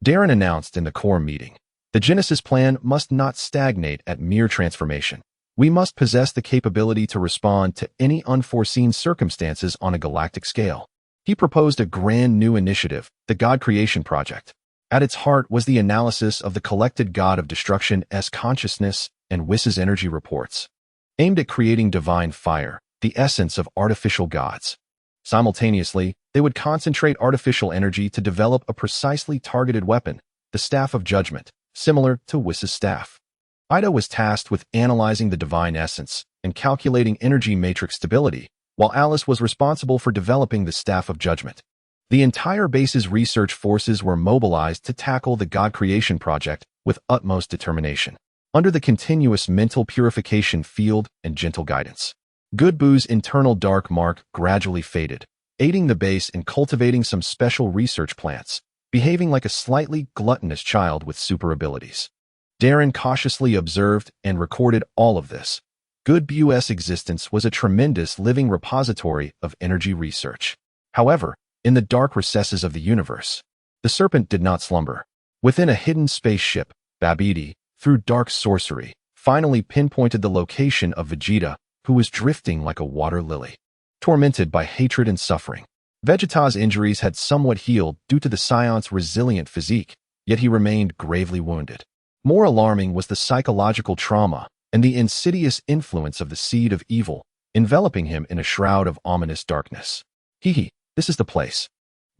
Darren announced in the core meeting. The Genesis plan must not stagnate at mere transformation. We must possess the capability to respond to any unforeseen circumstances on a galactic scale. He proposed a grand new initiative, the God Creation Project. At its heart was the analysis of the collected God of Destruction's consciousness and Whis' energy reports, aimed at creating divine fire, the essence of artificial gods. Simultaneously, they would concentrate artificial energy to develop a precisely targeted weapon, the Staff of Judgment, similar to Whis' staff. Ida was tasked with analyzing the divine essence and calculating energy matrix stability, while Alice was responsible for developing the Staff of Judgment. The entire base's research forces were mobilized to tackle the God Creation Project with utmost determination, under the continuous mental purification field and gentle guidance. Good Bu's internal dark mark gradually faded, aiding the base in cultivating some special research plants, behaving like a slightly gluttonous child with super abilities. Darren cautiously observed and recorded all of this. Good Bu's existence was a tremendous living repository of energy research. However, in the dark recesses of the universe, the serpent did not slumber. Within a hidden spaceship, Babidi, through dark sorcery, finally pinpointed the location of Vegeta, who was drifting like a water lily, tormented by hatred and suffering. Vegeta's injuries had somewhat healed due to the Scion's resilient physique, yet he remained gravely wounded. More alarming was the psychological trauma and the insidious influence of the seed of evil, enveloping him in a shroud of ominous darkness. This is the place.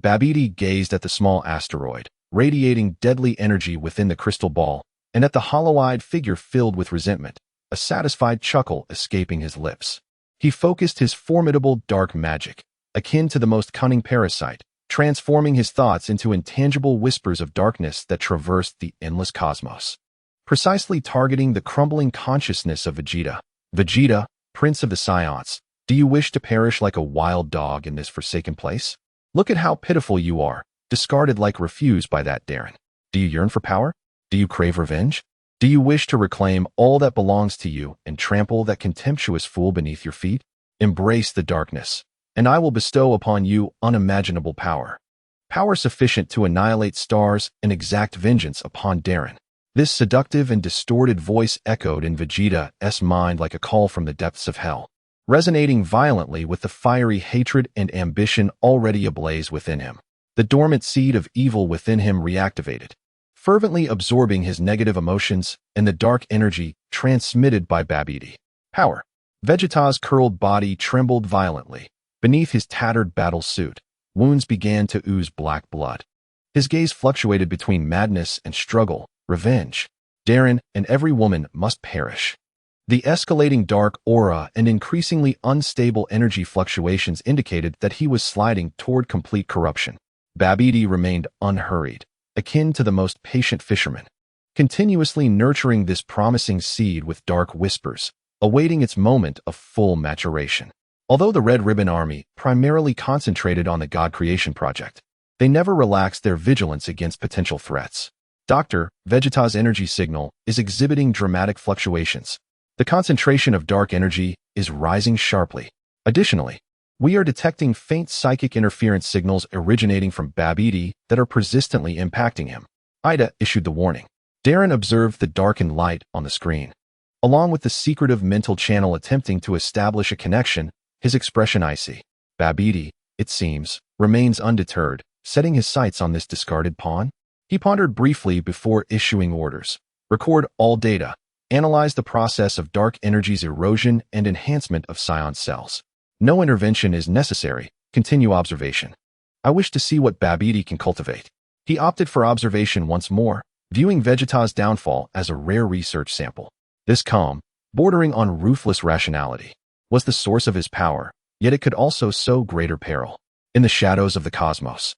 Babidi gazed at the small asteroid, radiating deadly energy within the crystal ball, and at the hollow-eyed figure filled with resentment, a satisfied chuckle escaping his lips. He focused his formidable dark magic, akin to the most cunning parasite, transforming his thoughts into intangible whispers of darkness that traversed the endless cosmos. Precisely targeting the crumbling consciousness of Vegeta. Vegeta, Prince of the Scions, do you wish to perish like a wild dog in this forsaken place? Look at how pitiful you are, discarded like refuse by that Darren. Do you yearn for power? Do you crave revenge? Do you wish to reclaim all that belongs to you and trample that contemptuous fool beneath your feet? Embrace the darkness, and I will bestow upon you unimaginable power. Power sufficient to annihilate stars and exact vengeance upon Darren. This seductive and distorted voice echoed in Vegeta's mind like a call from the depths of hell, resonating violently with the fiery hatred and ambition already ablaze within him. The dormant seed of evil within him reactivated, fervently absorbing his negative emotions and the dark energy transmitted by Babidi. Power. Vegeta's curled body trembled violently. Beneath his tattered battle suit, wounds began to ooze black blood. His gaze fluctuated between madness and struggle, revenge. Darren and every woman must perish. The escalating dark aura and increasingly unstable energy fluctuations indicated that he was sliding toward complete corruption. Babidi remained unhurried, akin to the most patient fisherman, continuously nurturing this promising seed with dark whispers, awaiting its moment of full maturation. Although the Red Ribbon Army primarily concentrated on the God Creation Project, they never relaxed their vigilance against potential threats. Vegeta's energy signal is exhibiting dramatic fluctuations. The concentration of dark energy is rising sharply. Additionally, We are detecting faint psychic interference signals originating from Babidi that are persistently impacting him. Ida issued the warning. Darren observed the darkened light on the screen. Along with the secretive mental channel attempting to establish a connection, his expression icy. Babidi, it seems, remains undeterred, setting his sights on this discarded pawn. He pondered briefly before issuing orders. Record all data. Analyze the process of dark energy's erosion and enhancement of psion cells. No intervention is necessary. Continue observation. I wish to see what Babidi can cultivate. He opted for observation once more, viewing Vegeta's downfall as a rare research sample. This calm, bordering on ruthless rationality, was the source of his power, yet it could also sow greater peril. In the shadows of the cosmos,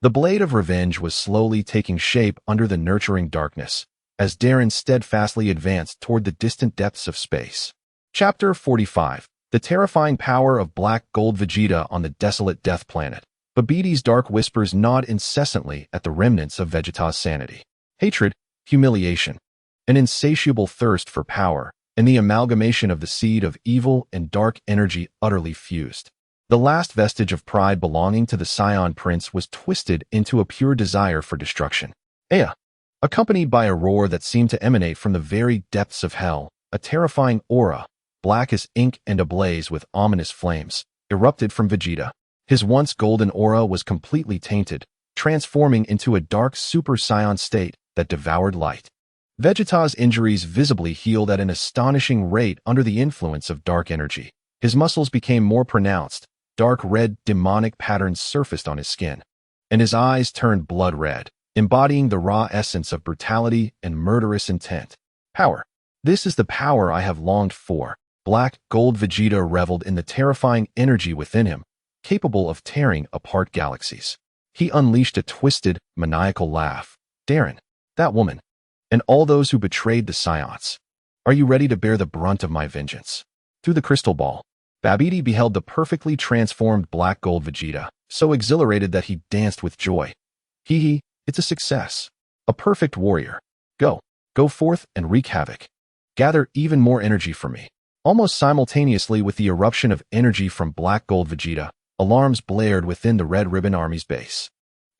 the blade of revenge was slowly taking shape under the nurturing darkness, as Darren steadfastly advanced toward the distant depths of space. Chapter 45. The terrifying power of black gold Vegeta on the desolate death planet. Babidi's dark whispers gnawed incessantly at the remnants of Vegeta's sanity. Hatred, humiliation, an insatiable thirst for power, and the amalgamation of the seed of evil and dark energy utterly fused. The last vestige of pride belonging to the Scion Prince was twisted into a pure desire for destruction. Ea, accompanied by a roar that seemed to emanate from the very depths of hell, a terrifying aura, black as ink and ablaze with ominous flames, erupted from Vegeta. His once golden aura was completely tainted, transforming into a dark Super Saiyan state that devoured light. Vegeta's injuries visibly healed at an astonishing rate under the influence of dark energy. His muscles became more pronounced, dark red demonic patterns surfaced on his skin, and his eyes turned blood red, embodying the raw essence of brutality and murderous intent. Power. This is the power I have longed for. Black gold Vegeta reveled in the terrifying energy within him, capable of tearing apart galaxies. He unleashed a twisted, maniacal laugh. Darren, that woman, and all those who betrayed the Scions. Are you ready to bear the brunt of my vengeance? Through the crystal ball, Babidi beheld the perfectly transformed black gold Vegeta, so exhilarated that he danced with joy. Hee, it's a success. A perfect warrior. Go forth and wreak havoc. Gather even more energy for me. Almost simultaneously with the eruption of energy from black gold Vegeta, alarms blared within the Red Ribbon Army's base.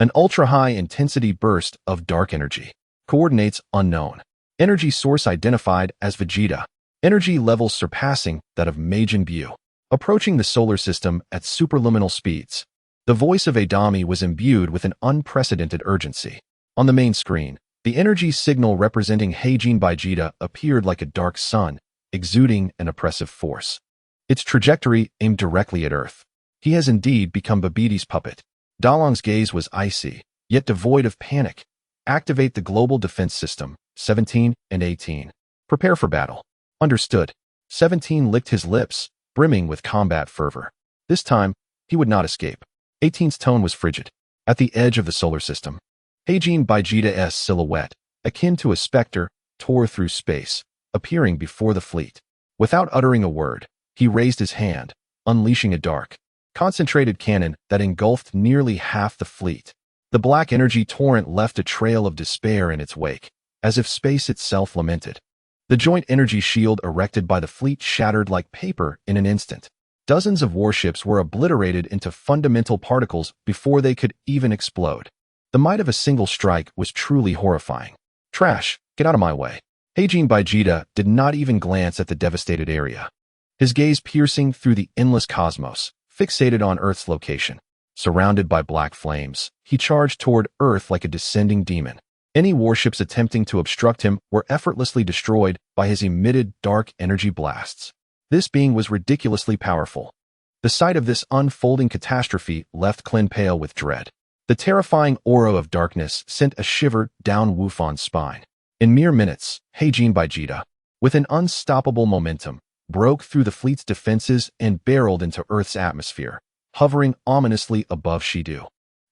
An ultra-high intensity burst of dark energy. Coordinates unknown. Energy source identified as Vegeta. Energy levels surpassing that of Majin Buu. Approaching the solar system at superluminal speeds. The voice of Adami was imbued with an unprecedented urgency. On the main screen, the energy signal representing Heijin Vegeta appeared like a dark sun, exuding an oppressive force. Its trajectory aimed directly at Earth. He has indeed become Babidi's puppet. Dalong's gaze was icy, yet devoid of panic. Activate the global defense system, 17 and 18. Prepare for battle. Understood. 17 licked his lips, brimming with combat fervor. This time, he would not escape. 18's tone was frigid. At the edge of the solar system, Heijin Vegeta's silhouette, akin to a specter, tore through space, appearing before the fleet. Without uttering a word, he raised his hand, unleashing a dark, concentrated cannon that engulfed nearly half the fleet. The black energy torrent left a trail of despair in its wake, as if space itself lamented. The joint energy shield erected by the fleet shattered like paper in an instant. Dozens of warships were obliterated into fundamental particles before they could even explode. The might of a single strike was truly horrifying. Trash, get out of my way. Heijin Vegeta did not even glance at the devastated area. His gaze piercing through the endless cosmos, fixated on Earth's location. Surrounded by black flames, he charged toward Earth like a descending demon. Any warships attempting to obstruct him were effortlessly destroyed by his emitted dark energy blasts. This being was ridiculously powerful. The sight of this unfolding catastrophe left Clin pale with dread. The terrifying aura of darkness sent a shiver down Wufan's spine. In mere minutes, Heijin Vegeta, with an unstoppable momentum, broke through the fleet's defenses and barreled into Earth's atmosphere, hovering ominously above Shidu.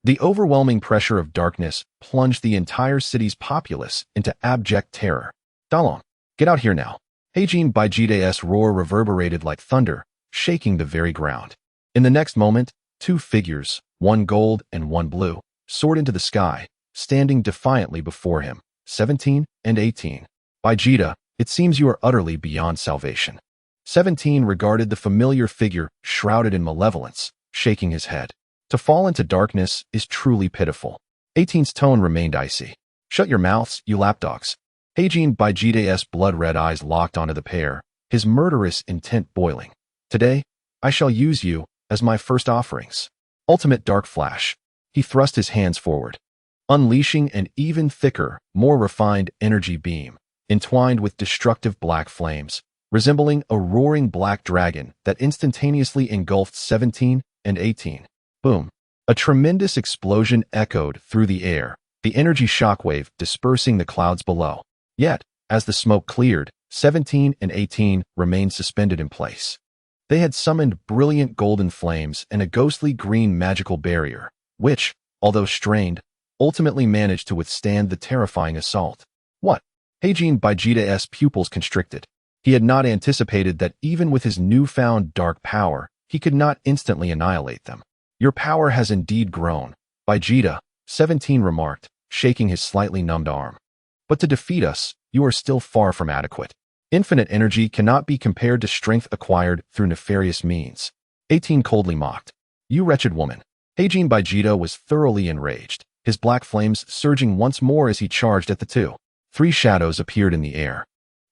The overwhelming pressure of darkness plunged the entire city's populace into abject terror. Dalong, get out here now. Heijin Vegeta's roar reverberated like thunder, shaking the very ground. In the next moment, two figures, one gold and one blue, soared into the sky, standing defiantly before him, 17 and 18. Vegeta, it seems you are utterly beyond salvation. 17 regarded the familiar figure shrouded in malevolence, shaking his head. To fall into darkness is truly pitiful. 18's tone remained icy. Shut your mouths, you lapdogs. Heijin Baijide's blood-red eyes locked onto the pair, his murderous intent boiling. Today, I shall use you as my first offerings. Ultimate dark flash. He thrust his hands forward, unleashing an even thicker, more refined energy beam, entwined with destructive black flames, resembling a roaring black dragon that instantaneously engulfed 17 and 18. Boom. A tremendous explosion echoed through the air, the energy shockwave dispersing the clouds below. Yet, as the smoke cleared, 17 and 18 remained suspended in place. They had summoned brilliant golden flames and a ghostly green magical barrier, which, although strained, ultimately managed to withstand the terrifying assault. What? Heijin Baijida's pupils constricted. He had not anticipated that even with his newfound dark power, he could not instantly annihilate them. Your power has indeed grown, Baijida, 17 remarked, shaking his slightly numbed arm. But to defeat us, you are still far from adequate. Infinite energy cannot be compared to strength acquired through nefarious means. 18 coldly mocked. You wretched woman. Heijin Baijida was thoroughly enraged, his black flames surging once more as he charged at the two. 3 shadows appeared in the air,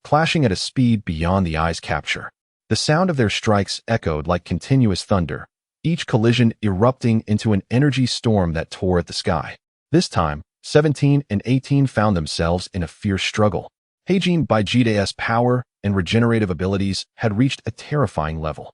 clashing at a speed beyond the eye's capture. The sound of their strikes echoed like continuous thunder, each collision erupting into an energy storm that tore at the sky. This time, 17 and 18 found themselves in a fierce struggle. Heijin Baijida's power and regenerative abilities had reached a terrifying level,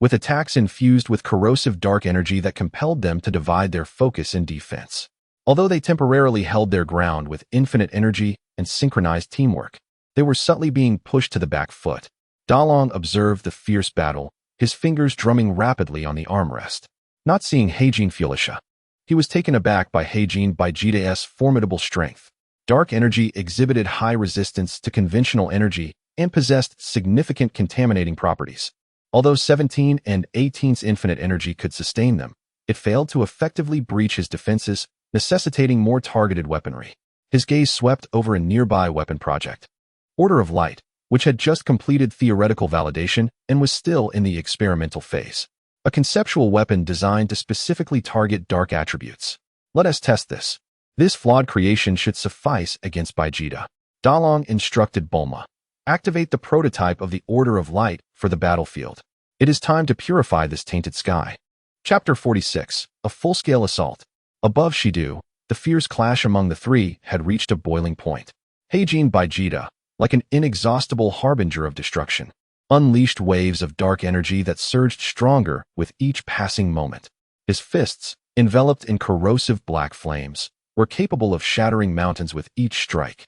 with attacks infused with corrosive dark energy that compelled them to divide their focus in defense. Although they temporarily held their ground with infinite energy and synchronized teamwork, they were subtly being pushed to the back foot. Dalong observed the fierce battle, his fingers drumming rapidly on the armrest. Not seeing Heijin Fulisha, he was taken aback by Heijin Baijida's formidable strength. Dark energy exhibited high resistance to conventional energy and possessed significant contaminating properties. Although 17 and 18's infinite energy could sustain them, it failed to effectively breach his defenses, necessitating more targeted weaponry. His gaze swept over a nearby weapon project, Order of Light, which had just completed theoretical validation and was still in the experimental phase. A conceptual weapon designed to specifically target dark attributes. Let us test this. This flawed creation should suffice against Baijida. Dalong instructed Bulma. Activate the prototype of the Order of Light for the battlefield. It is time to purify this tainted sky. Chapter 46. A full-scale assault. Above Shidu, the fierce clash among the three had reached a boiling point. Heijin Baijida, like an inexhaustible harbinger of destruction, unleashed waves of dark energy that surged stronger with each passing moment. His fists, enveloped in corrosive black flames, were capable of shattering mountains with each strike,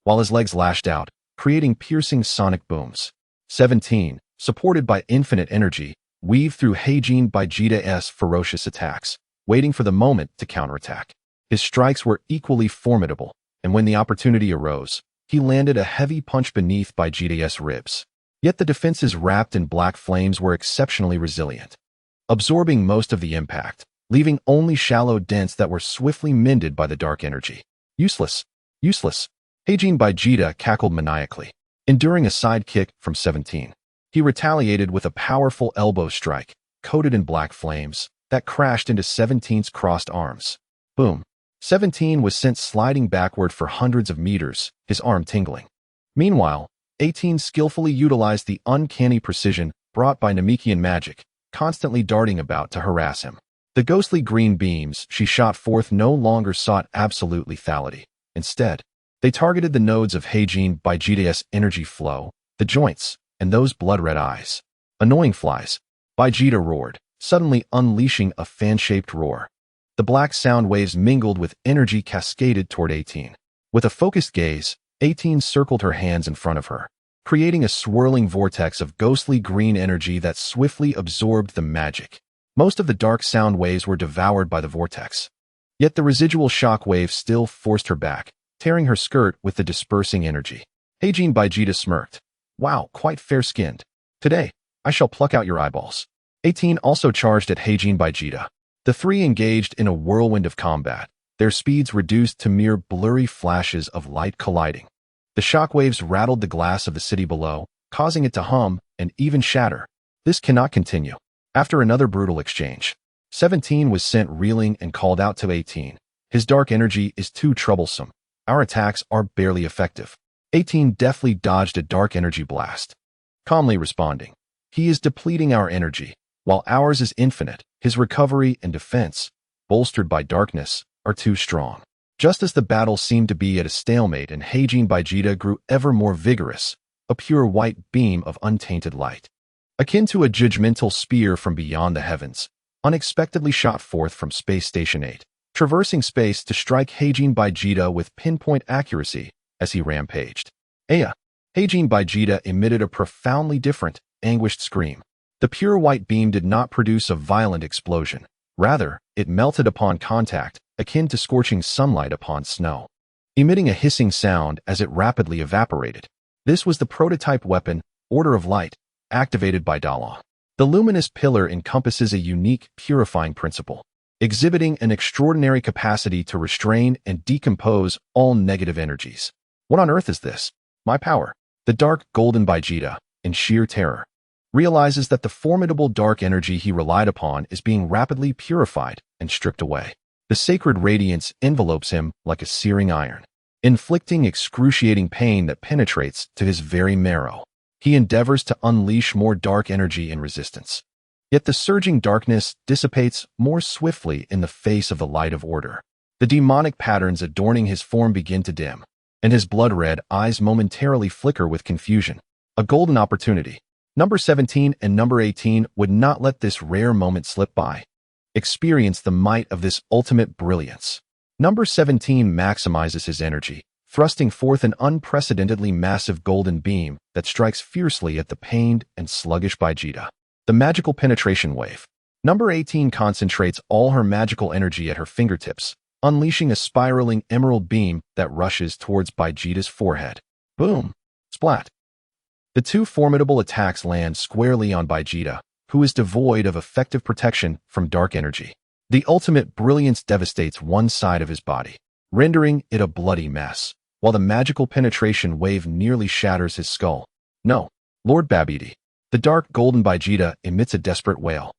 while his legs lashed out, creating piercing sonic booms. 17, supported by infinite energy, weaved through Heijin Baijida's ferocious attacks, waiting for the moment to counterattack. His strikes were equally formidable, and when the opportunity arose, he landed a heavy punch beneath Baijida's ribs. Yet the defenses wrapped in black flames were exceptionally resilient, absorbing most of the impact, leaving only shallow dents that were swiftly mended by the dark energy. Useless. Useless. Heijin Baijida cackled maniacally, enduring a side kick from 17. He retaliated with a powerful elbow strike, coated in black flames, that crashed into 17's crossed arms. Boom. 17 was sent sliding backward for hundreds of meters, his arm tingling. Meanwhile, 18 skillfully utilized the uncanny precision brought by Namekian magic, constantly darting about to harass him. The ghostly green beams she shot forth no longer sought absolute lethality. Instead, they targeted the nodes of Heijin Baijida's energy flow, the joints, and those blood-red eyes. Annoying flies. Baijida roared, suddenly unleashing a fan-shaped roar. The black sound waves mingled with energy cascaded toward 18. With a focused gaze, 18 circled her hands in front of her, creating a swirling vortex of ghostly green energy that swiftly absorbed the magic. Most of the dark sound waves were devoured by the vortex. Yet the residual shock wave still forced her back, tearing her skirt with the dispersing energy. Heijin Baijida smirked. Wow, quite fair-skinned. Today, I shall pluck out your eyeballs. 18 also charged at Heijin Baijida. The three engaged in a whirlwind of combat, their speeds reduced to mere blurry flashes of light colliding. The shockwaves rattled the glass of the city below, causing it to hum and even shatter. This cannot continue. After another brutal exchange, 17 was sent reeling and called out to 18. His dark energy is too troublesome. Our attacks are barely effective. 18 deftly dodged a dark energy blast, calmly responding. He is depleting our energy. While ours is infinite, his recovery and defense, bolstered by darkness, are too strong. Just as the battle seemed to be at a stalemate and Heijin Baijita grew ever more vigorous, a pure white beam of untainted light, akin to a judgmental spear from beyond the heavens, unexpectedly shot forth from Space Station 8, traversing space to strike Heijin Baijita with pinpoint accuracy as he rampaged. Aya! Heijin Baijita emitted a profoundly different, anguished scream. The pure white beam did not produce a violent explosion. Rather, it melted upon contact, akin to scorching sunlight upon snow, emitting a hissing sound as it rapidly evaporated. This was the prototype weapon, Order of Light, activated by Dalong. The luminous pillar encompasses a unique, purifying principle, exhibiting an extraordinary capacity to restrain and decompose all negative energies. What on earth is this? My power. The dark golden Baijita, in sheer terror, realizes that the formidable dark energy he relied upon is being rapidly purified and stripped away. The sacred radiance envelopes him like a searing iron, inflicting excruciating pain that penetrates to his very marrow. He endeavors to unleash more dark energy in resistance. Yet the surging darkness dissipates more swiftly in the face of the light of order. The demonic patterns adorning his form begin to dim, and his blood-red eyes momentarily flicker with confusion. A golden opportunity. Number 17 and number 18 would not let this rare moment slip by. Experience the might of this ultimate brilliance. Number 17 maximizes his energy, thrusting forth an unprecedentedly massive golden beam that strikes fiercely at the pained and sluggish Baijita. The magical penetration wave. Number 18 concentrates all her magical energy at her fingertips, unleashing a spiraling emerald beam that rushes towards Baijita's forehead. Boom! Splat! The two formidable attacks land squarely on Baijita, who is devoid of effective protection from dark energy. The ultimate brilliance devastates one side of his body, rendering it a bloody mess, while the magical penetration wave nearly shatters his skull. No, Lord Babidi. The dark golden Baijita emits a desperate wail,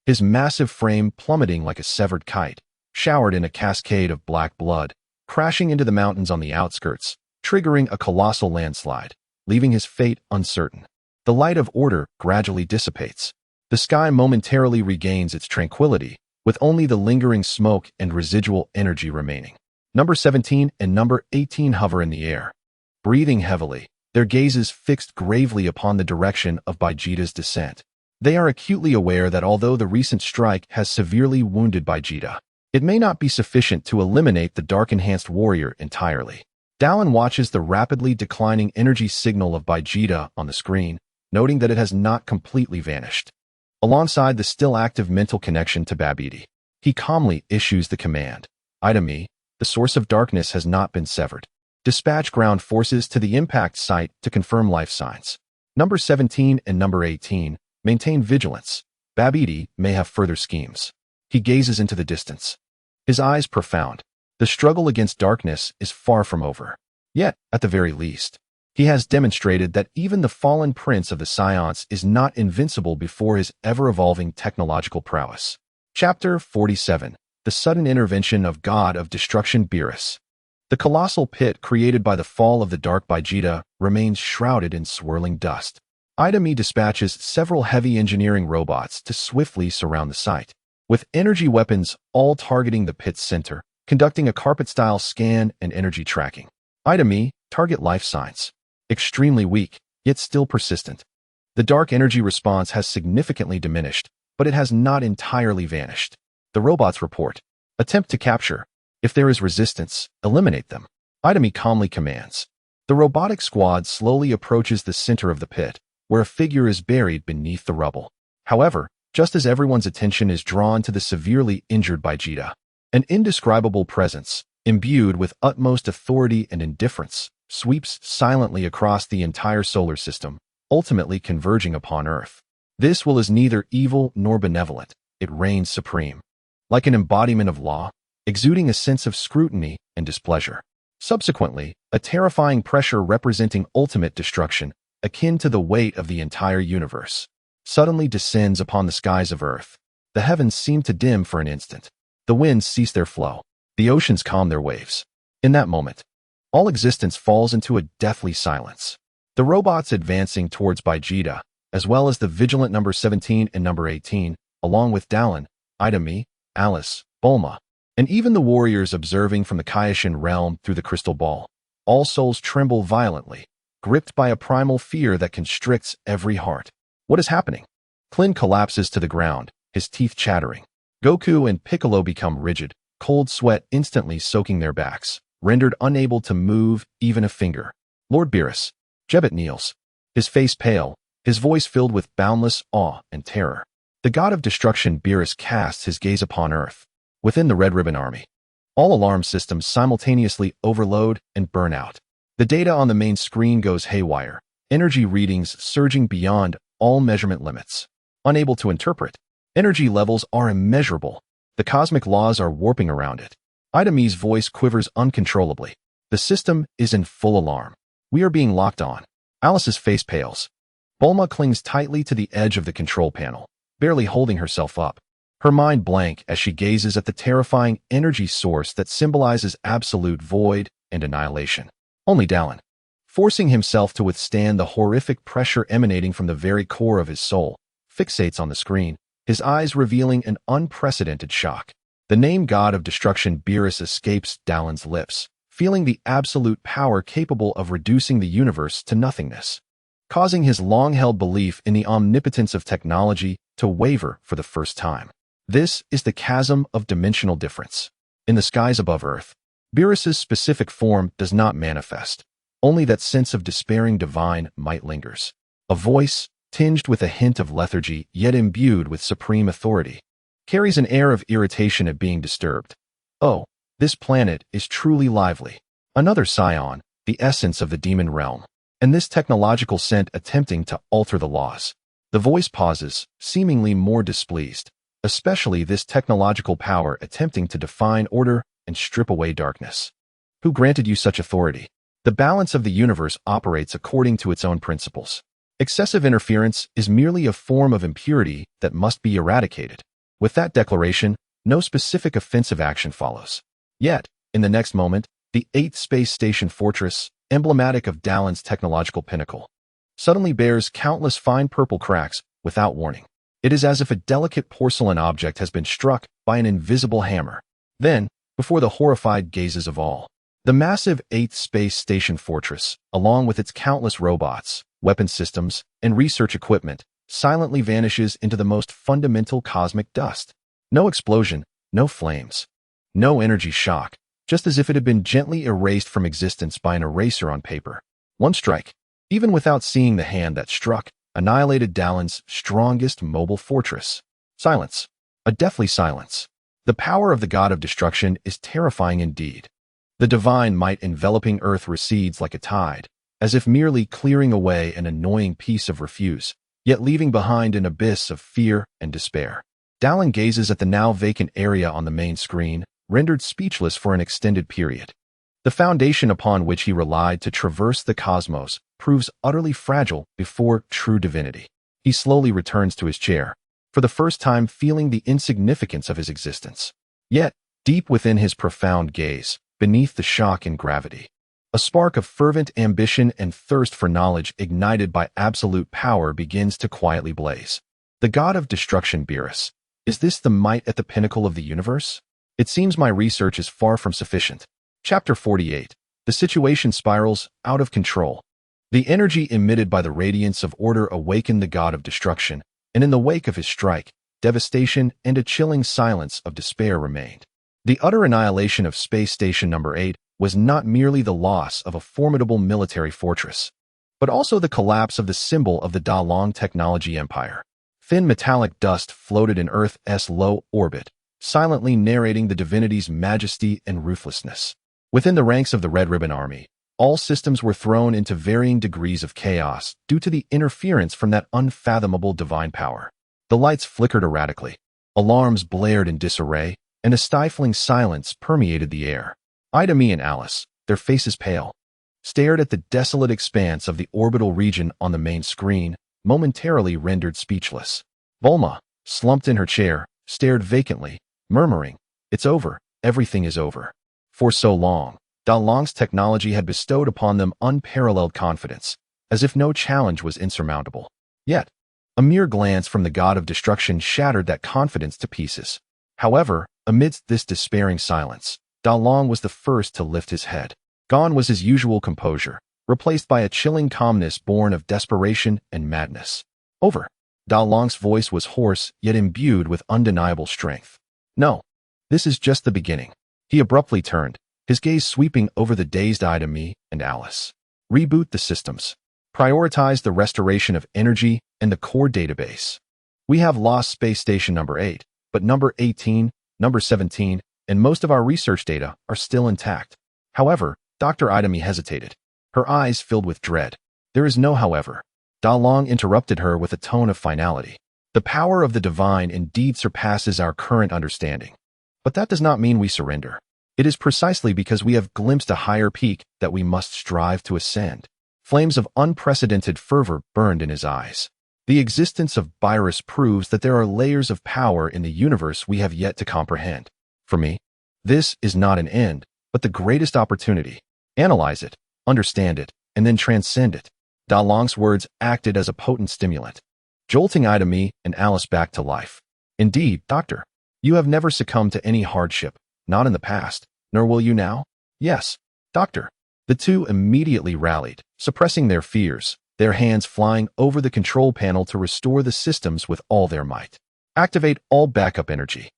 his massive frame plummeting like a severed kite, showered in a cascade of black blood, crashing into the mountains on the outskirts, triggering a colossal landslide, leaving his fate uncertain. The light of order gradually dissipates. The sky momentarily regains its tranquility, with only the lingering smoke and residual energy remaining. Number 17 and number 18 hover in the air, breathing heavily, their gazes fixed gravely upon the direction of Baijita's descent. They are acutely aware that although the recent strike has severely wounded Baijita, it may not be sufficient to eliminate the dark-enhanced warrior entirely. Dallin watches the rapidly declining energy signal of Baijita on the screen, noting that it has not completely vanished. Alongside the still active mental connection to Babidi, he calmly issues the command. Item E, the source of darkness has not been severed. Dispatch ground forces to the impact site to confirm life signs. Number 17 and number 18 maintain vigilance. Babidi may have further schemes. He gazes into the distance, his eyes profound. The struggle against darkness is far from over. Yet, at the very least, he has demonstrated that even the fallen prince of the Scions is not invincible before his ever-evolving technological prowess. Chapter 47. The Sudden Intervention of God of Destruction Beerus. The colossal pit created by the fall of the Dark Baijita remains shrouded in swirling dust. Item E dispatches several heavy engineering robots to swiftly surround the site, with energy weapons all targeting the pit's center, conducting a carpet-style scan and energy tracking. Item E, target life signs. Extremely weak, yet still persistent. The dark energy response has significantly diminished, but it has not entirely vanished. The robots report. Attempt to capture. If there is resistance, eliminate them. Item E calmly commands. The robotic squad slowly approaches the center of the pit, where a figure is buried beneath the rubble. However, just as everyone's attention is drawn to the severely injured Baijita, an indescribable presence, imbued with utmost authority and indifference, sweeps silently across the entire solar system, ultimately converging upon Earth. This will is neither evil nor benevolent. It reigns supreme, like an embodiment of law, exuding a sense of scrutiny and displeasure. Subsequently, a terrifying pressure representing ultimate destruction, akin to the weight of the entire universe, suddenly descends upon the skies of Earth. The heavens seemed to dim for an instant. The winds cease their flow. The oceans calm their waves. In that moment, all existence falls into a deathly silence. The robots advancing towards Baijida, as well as the vigilant number 17 and number 18, along with Dallin, Idami, Alice, Bulma, and even the warriors observing from the Kaioshin realm through the crystal ball, all souls tremble violently, gripped by a primal fear that constricts every heart. What is happening? Klin collapses to the ground, his teeth chattering. Goku and Piccolo become rigid, cold sweat instantly soaking their backs, rendered unable to move even a finger. Lord Beerus. Jebbet kneels, his face pale, his voice filled with boundless awe and terror. The god of destruction Beerus casts his gaze upon Earth. Within the Red Ribbon Army, all alarm systems simultaneously overload and burn out. The data on the main screen goes haywire, energy readings surging beyond all measurement limits. Unable to interpret, energy levels are immeasurable. The cosmic laws are warping around it. Idami's voice quivers uncontrollably. The system is in full alarm. We are being locked on. Alice's face pales. Bulma clings tightly to the edge of the control panel, barely holding herself up. Her mind blank as she gazes at the terrifying energy source that symbolizes absolute void and annihilation. Only Dallin, forcing himself to withstand the horrific pressure emanating from the very core of his soul, fixates on the screen, his eyes revealing an unprecedented shock. The name God of Destruction Beerus escapes Dallin's lips, feeling the absolute power capable of reducing the universe to nothingness, causing his long-held belief in the omnipotence of technology to waver for the first time. This is the chasm of dimensional difference. In the skies above Earth, Beerus's specific form does not manifest. Only that sense of despairing divine might lingers. A voice, tinged with a hint of lethargy yet imbued with supreme authority, carries an air of irritation at being disturbed. Oh, this planet is truly lively. Another scion, the essence of the demon realm, and this technological scent attempting to alter the laws. The voice pauses, seemingly more displeased. Especially this technological power attempting to define order and strip away darkness. Who granted you such authority? The balance of the universe operates according to its own principles. Excessive interference is merely a form of impurity that must be eradicated. With that declaration, no specific offensive action follows. Yet, in the next moment, the 8th Space Station Fortress, emblematic of Dallin's technological pinnacle, suddenly bears countless fine purple cracks without warning. It is as if a delicate porcelain object has been struck by an invisible hammer. Then, before the horrified gazes of all, the massive 8th Space Station Fortress, along with its countless robots, weapon systems, and research equipment, silently vanishes into the most fundamental cosmic dust. No explosion, no flames, no energy shock, just as if it had been gently erased from existence by an eraser on paper. One strike, even without seeing the hand that struck, annihilated Dallin's strongest mobile fortress. Silence. A deathly silence. The power of the god of destruction is terrifying indeed. The divine might enveloping Earth recedes like a tide, as if merely clearing away an annoying piece of refuse, yet leaving behind an abyss of fear and despair. Dallin gazes at the now vacant area on the main screen, rendered speechless for an extended period. The foundation upon which he relied to traverse the cosmos proves utterly fragile before true divinity. He slowly returns to his chair, for the first time feeling the insignificance of his existence. Yet, deep within his profound gaze, beneath the shock and gravity, a spark of fervent ambition and thirst for knowledge ignited by absolute power begins to quietly blaze. The god of destruction Beerus. Is this the might at the pinnacle of the universe? It seems my research is far from sufficient. Chapter 48. The situation spirals out of control. The energy emitted by the radiance of order awakened the god of destruction, and in the wake of his strike, devastation and a chilling silence of despair remained. The utter annihilation of Space Station Number 8 was not merely the loss of a formidable military fortress, but also the collapse of the symbol of the Da Long technology empire. Thin metallic dust floated in Earth's low orbit, silently narrating the divinity's majesty and ruthlessness. Within the ranks of the Red Ribbon Army, all systems were thrown into varying degrees of chaos due to the interference from that unfathomable divine power. The lights flickered erratically, alarms blared in disarray, and a stifling silence permeated the air. Idami and Alice, their faces pale, stared at the desolate expanse of the orbital region on the main screen, momentarily rendered speechless. Bulma, slumped in her chair, stared vacantly, murmuring, "It's over, everything is over." For so long, Da Long's technology had bestowed upon them unparalleled confidence, as if no challenge was insurmountable. Yet, a mere glance from the god of destruction shattered that confidence to pieces. However, amidst this despairing silence, Da Long was the first to lift his head. Gone was his usual composure, replaced by a chilling calmness born of desperation and madness. Over. Da Long's voice was hoarse, yet imbued with undeniable strength. "No. This is just the beginning." He abruptly turned, his gaze sweeping over the dazed-eyed Ami and Alice. "Reboot the systems. Prioritize the restoration of energy and the core database. We have lost space station number 8, but number 18, number 17, and most of our research data are still intact." However, Dr. Idami hesitated. Her eyes filled with dread. "There is no however." Da Long interrupted her with a tone of finality. "The power of the divine indeed surpasses our current understanding. But that does not mean we surrender. It is precisely because we have glimpsed a higher peak that we must strive to ascend." Flames of unprecedented fervor burned in his eyes. "The existence of Virus proves that there are layers of power in the universe we have yet to comprehend. For me, this is not an end, but the greatest opportunity. Analyze it, understand it, and then transcend it." Da Long's words acted as a potent stimulant, jolting Idami and Alice back to life. "Indeed, Doctor, you have never succumbed to any hardship, not in the past, nor will you now?" "Yes, Doctor." The two immediately rallied, suppressing their fears, their hands flying over the control panel to restore the systems with all their might. "Activate all backup energy.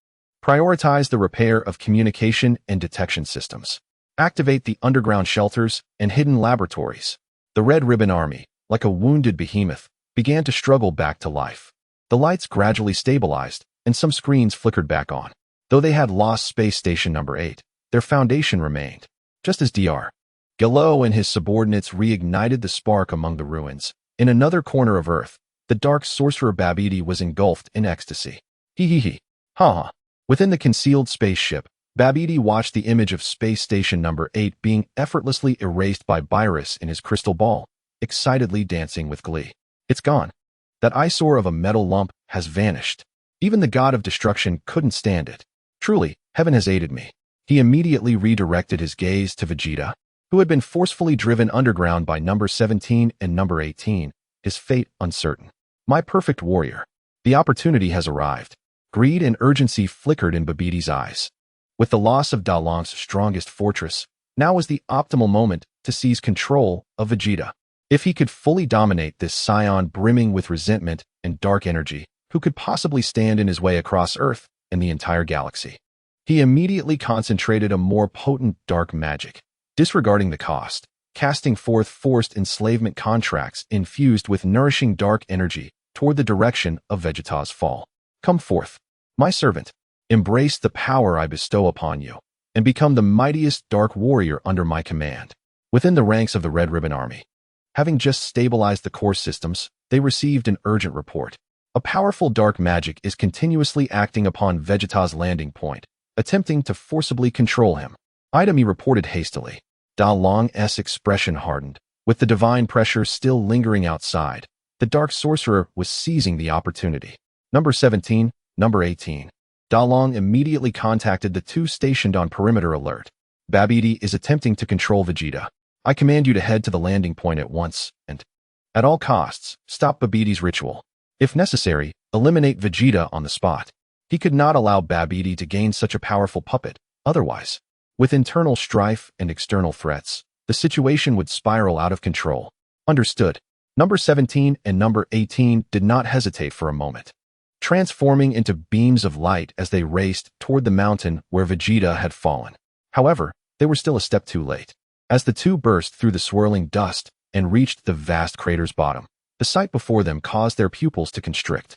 Prioritize the repair of communication and detection systems. Activate the underground shelters and hidden laboratories." The Red Ribbon Army, like a wounded behemoth, began to struggle back to life. The lights gradually stabilized, and some screens flickered back on. Though they had lost space station number 8, their foundation remained. Just as Dr. Gero and his subordinates reignited the spark among the ruins, in another corner of Earth, the dark sorcerer Babidi was engulfed in ecstasy. He. Ha. Within the concealed spaceship, Babidi watched the image of space station number 8 being effortlessly erased by Virus in his crystal ball, excitedly dancing with glee. "It's gone. That eyesore of a metal lump has vanished. Even the god of destruction couldn't stand it. Truly, heaven has aided me." He immediately redirected his gaze to Vegeta, who had been forcefully driven underground by number 17 and number 18, his fate uncertain. "My perfect warrior. The opportunity has arrived." Greed and urgency flickered in Babidi's eyes. With the loss of Da Long's strongest fortress, now was the optimal moment to seize control of Vegeta. If he could fully dominate this scion brimming with resentment and dark energy, who could possibly stand in his way across Earth and the entire galaxy? He immediately concentrated a more potent dark magic, disregarding the cost, casting forth forced enslavement contracts infused with nourishing dark energy toward the direction of Vegeta's fall. "Come forth, my servant. Embrace the power I bestow upon you, and become the mightiest dark warrior under my command." Within the ranks of the Red Ribbon Army, having just stabilized the core systems, they received an urgent report. A powerful dark magic is continuously acting upon Vegeta's landing point, attempting to forcibly control him. Idami reported hastily. Da Long's expression hardened. With the divine pressure still lingering outside, the dark sorcerer was seizing the opportunity. "Number 17, number 18. Da Long immediately contacted the two stationed on perimeter alert. "Babidi is attempting to control Vegeta. I command you to head to the landing point at once and, at all costs, stop Babidi's ritual. If necessary, eliminate Vegeta on the spot." He could not allow Babidi to gain such a powerful puppet, otherwise, with internal strife and external threats, the situation would spiral out of control. "Understood." Number 17 and number 18 did not hesitate for a moment, transforming into beams of light as they raced toward the mountain where Vegeta had fallen. However, they were still a step too late. As the two burst through the swirling dust and reached the vast crater's bottom, the sight before them caused their pupils to constrict.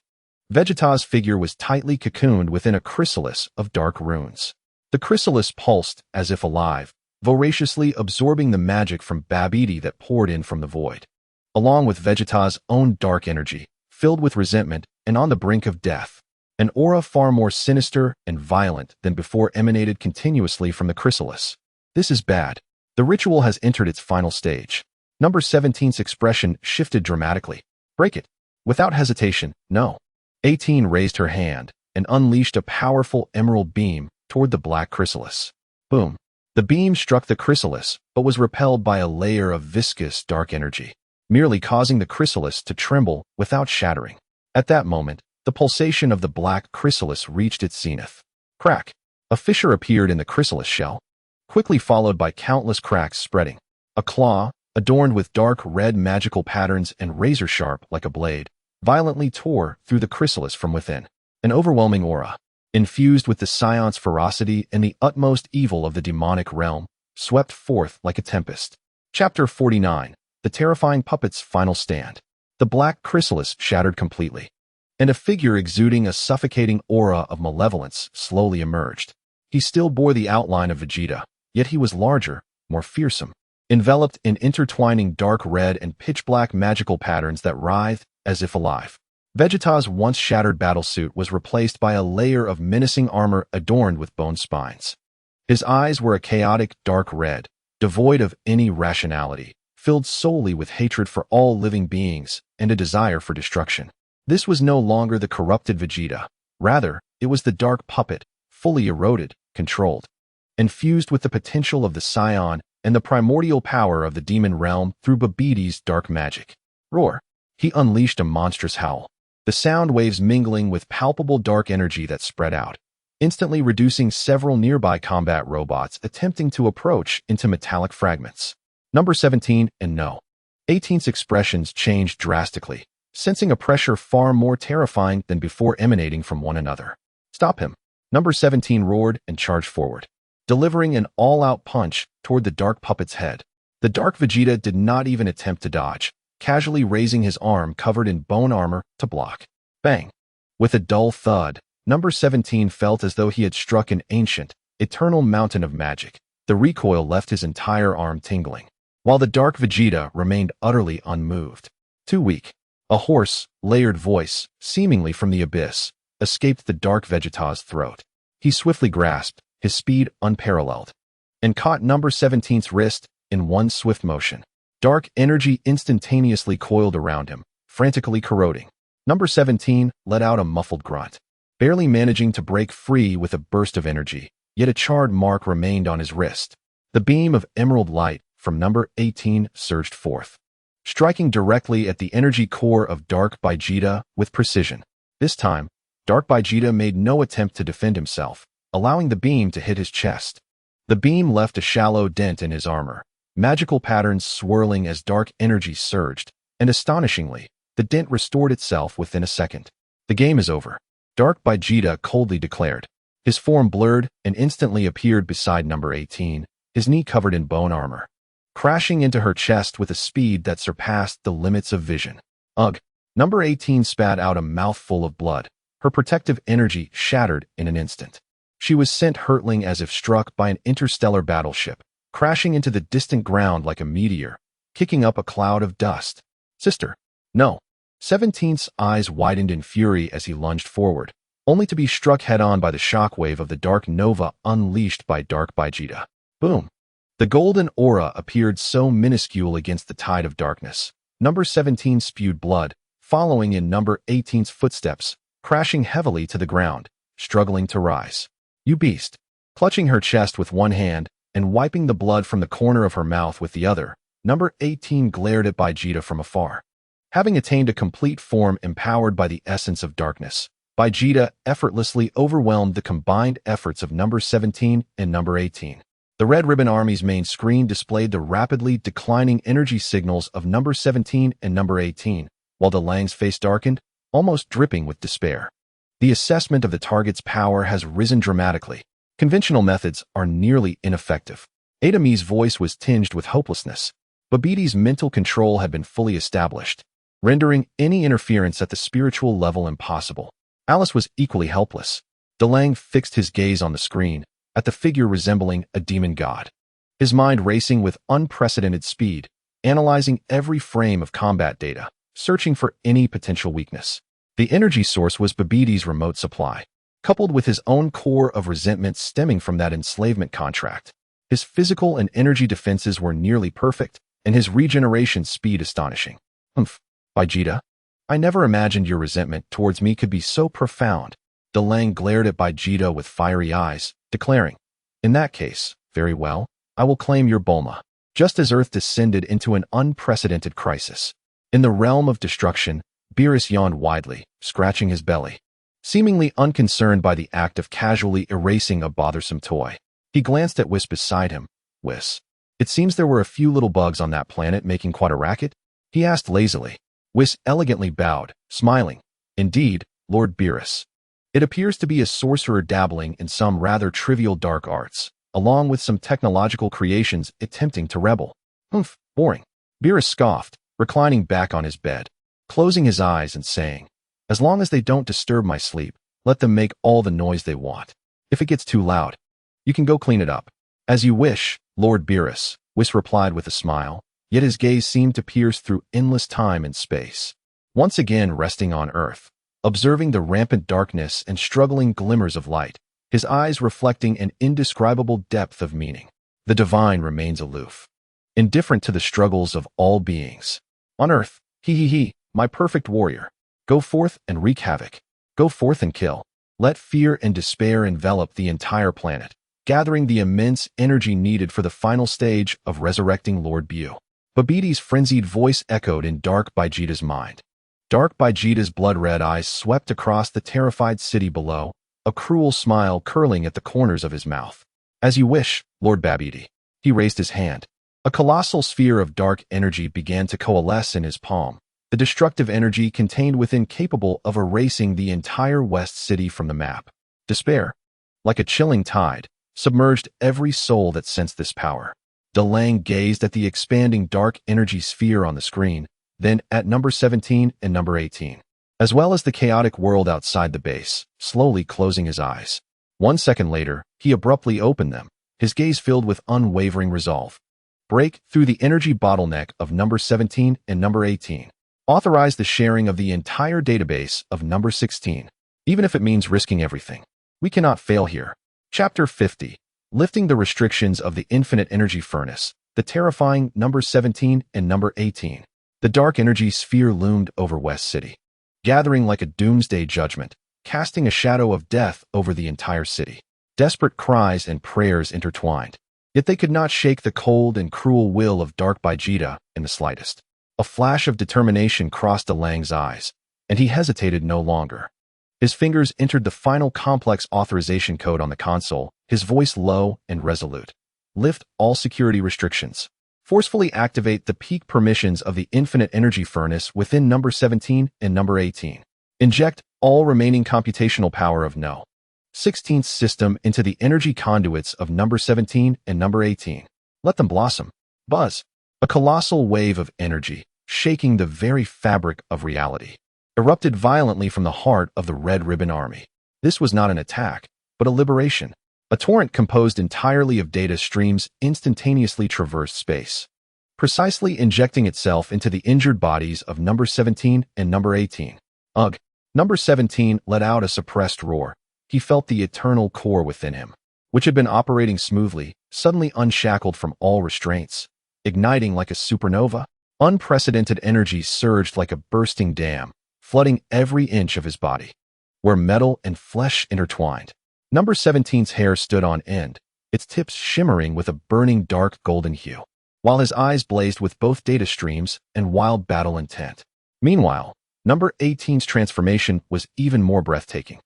Vegeta's figure was tightly cocooned within a chrysalis of dark runes. The chrysalis pulsed as if alive, voraciously absorbing the magic from Babidi that poured in from the void. Along with Vegeta's own dark energy, filled with resentment and on the brink of death, an aura far more sinister and violent than before emanated continuously from the chrysalis. "This is bad. The ritual has entered its final stage." Number 17's expression shifted dramatically. "Break it." Without hesitation, no. 18 raised her hand, and unleashed a powerful emerald beam toward the black chrysalis. Boom! The beam struck the chrysalis, but was repelled by a layer of viscous dark energy, merely causing the chrysalis to tremble without shattering. At that moment, the pulsation of the black chrysalis reached its zenith. Crack! A fissure appeared in the chrysalis shell, quickly followed by countless cracks spreading. A claw, adorned with dark red magical patterns and razor-sharp like a blade, violently tore through the chrysalis from within. An overwhelming aura, infused with the scion's ferocity and the utmost evil of the demonic realm, swept forth like a tempest. Chapter 49. The Terrifying Puppet's Final Stand. The black chrysalis shattered completely, and a figure exuding a suffocating aura of malevolence slowly emerged. He still bore the outline of Vegeta, yet he was larger, more fearsome, enveloped in intertwining dark red and pitch-black magical patterns that writhed as if alive. Vegeta's once shattered battlesuit was replaced by a layer of menacing armor adorned with bone spines. His eyes were a chaotic dark red, devoid of any rationality, filled solely with hatred for all living beings and a desire for destruction. This was no longer the corrupted Vegeta. Rather, it was the dark puppet, fully eroded, controlled, and fused with the potential of the scion and the primordial power of the demon realm through Babbidi's dark magic. Roar! He unleashed a monstrous howl, the sound waves mingling with palpable dark energy that spread out, instantly reducing several nearby combat robots attempting to approach into metallic fragments. Number 17 and No. 18's expressions changed drastically, sensing a pressure far more terrifying than before emanating from one another. Stop him! Number 17 roared and charged forward, delivering an all-out punch toward the dark puppet's head. The dark Vegeta did not even attempt to dodge, casually raising his arm covered in bone armor to block. Bang! With a dull thud, Number 17 felt as though he had struck an ancient, eternal mountain of magic. The recoil left his entire arm tingling, while the dark Vegeta remained utterly unmoved. Too weak. A hoarse, layered voice, seemingly from the abyss, escaped the dark Vegeta's throat. He swiftly grasped, his speed unparalleled, and caught Number 17's wrist in one swift motion. Dark energy instantaneously coiled around him, frantically corroding. Number 17 let out a muffled grunt, barely managing to break free with a burst of energy, yet a charred mark remained on his wrist. The beam of emerald light from Number 18 surged forth, striking directly at the energy core of Dark Vegeta with precision. This time, Dark Vegeta made no attempt to defend himself, allowing the beam to hit his chest. The beam left a shallow dent in his armor, magical patterns swirling as dark energy surged, and astonishingly, the dent restored itself within a second. The game is over, Dark Vegeta coldly declared. His form blurred and instantly appeared beside Number 18, his knee covered in bone armor, crashing into her chest with a speed that surpassed the limits of vision. Ugh! Number 18 spat out a mouthful of blood, her protective energy shattered in an instant. She was sent hurtling as if struck by an interstellar battleship, crashing into the distant ground like a meteor, kicking up a cloud of dust. Sister! No! 17's eyes widened in fury as he lunged forward, only to be struck head-on by the shockwave of the dark nova unleashed by Dark Vegeta. Boom! The golden aura appeared so minuscule against the tide of darkness. Number 17 spewed blood, following in Number 18's footsteps, crashing heavily to the ground, struggling to rise. You beast! Clutching her chest with one hand and wiping the blood from the corner of her mouth with the other, Number 18 glared at Vegeta from afar. Having attained a complete form empowered by the essence of darkness, Vegeta effortlessly overwhelmed the combined efforts of Number 17 and Number 18. The Red Ribbon Army's main screen displayed the rapidly declining energy signals of Number 17 and Number 18, while the Lang's face darkened, almost dripping with despair. The assessment of the target's power has risen dramatically. Conventional methods are nearly ineffective. Adami's voice was tinged with hopelessness. Babbidi's mental control had been fully established, rendering any interference at the spiritual level impossible. Alice was equally helpless. DeLang fixed his gaze on the screen, at the figure resembling a demon god, his mind racing with unprecedented speed, analyzing every frame of combat data, searching for any potential weakness. The energy source was Babbidi's remote supply, coupled with his own core of resentment stemming from that enslavement contract. His physical and energy defenses were nearly perfect, and his regeneration speed astonishing. Vegeta, I never imagined your resentment towards me could be so profound. Delang glared at Baijita with fiery eyes, declaring, "In that case, very well, I will claim your Bulma." Just as Earth descended into an unprecedented crisis. In the realm of destruction, Beerus yawned widely, scratching his belly. Seemingly unconcerned by the act of casually erasing a bothersome toy. He glanced at Whis beside him. "Whis, it seems there were a few little bugs on that planet making quite a racket?" he asked lazily. Whis elegantly bowed, smiling. "Indeed, Lord Beerus. It appears to be a sorcerer dabbling in some rather trivial dark arts, along with some technological creations attempting to rebel." "Humph, boring." Beerus scoffed, reclining back on his bed, closing his eyes and saying, "As long as they don't disturb my sleep, let them make all the noise they want. If it gets too loud, you can go clean it up." "As you wish, Lord Beerus," Whis replied with a smile, yet his gaze seemed to pierce through endless time and space. Once again resting on Earth, observing the rampant darkness and struggling glimmers of light, his eyes reflecting an indescribable depth of meaning. The divine remains aloof, indifferent to the struggles of all beings. On Earth, he, my perfect warrior. Go forth and wreak havoc. Go forth and kill. Let fear and despair envelop the entire planet, gathering the immense energy needed for the final stage of resurrecting Lord Bu. Babiti's frenzied voice echoed in Dark Baijita's mind. Dark Baijita's blood-red eyes swept across the terrified city below, a cruel smile curling at the corners of his mouth. "As you wish, Lord Babiti." He raised his hand. A colossal sphere of dark energy began to coalesce in his palm, the destructive energy contained within capable of erasing the entire West City from the map. Despair, like a chilling tide, submerged every soul that sensed this power. Delang gazed at the expanding dark energy sphere on the screen, then at number 17 and number 18, as well as the chaotic world outside the base, slowly closing his eyes. 1 second later, he abruptly opened them, his gaze filled with unwavering resolve. Break through the energy bottleneck of number 17 and number 18. Authorize the sharing of the entire database of number 16, even if it means risking everything. We cannot fail here. Chapter 50. Lifting the restrictions of the infinite energy furnace, the terrifying number 17 and number 18. The dark energy sphere loomed over West City, gathering like a doomsday judgment, casting a shadow of death over the entire city. Desperate cries and prayers intertwined, yet they could not shake the cold and cruel will of Dark Baijita in the slightest. A flash of determination crossed Delang's eyes, and he hesitated no longer. His fingers entered the final complex authorization code on the console, his voice low and resolute. Lift all security restrictions. Forcefully activate the peak permissions of the infinite energy furnace within number 17 and number 18. Inject all remaining computational power of No. 16th system into the energy conduits of number 17 and number 18. Let them blossom. Buzz. A colossal wave of energy, shaking the very fabric of reality, erupted violently from the heart of the Red Ribbon Army. This was not an attack, but a liberation. A torrent composed entirely of data streams instantaneously traversed space, precisely injecting itself into the injured bodies of number 17 and number 18. Ugh! Number 17 let out a suppressed roar. He felt the eternal core within him, which had been operating smoothly, suddenly unshackled from all restraints. Igniting like a supernova, unprecedented energy surged like a bursting dam, flooding every inch of his body, where metal and flesh intertwined. Number 17's hair stood on end, its tips shimmering with a burning dark golden hue, while his eyes blazed with both data streams and wild battle intent. Meanwhile, number 18's transformation was even more breathtaking.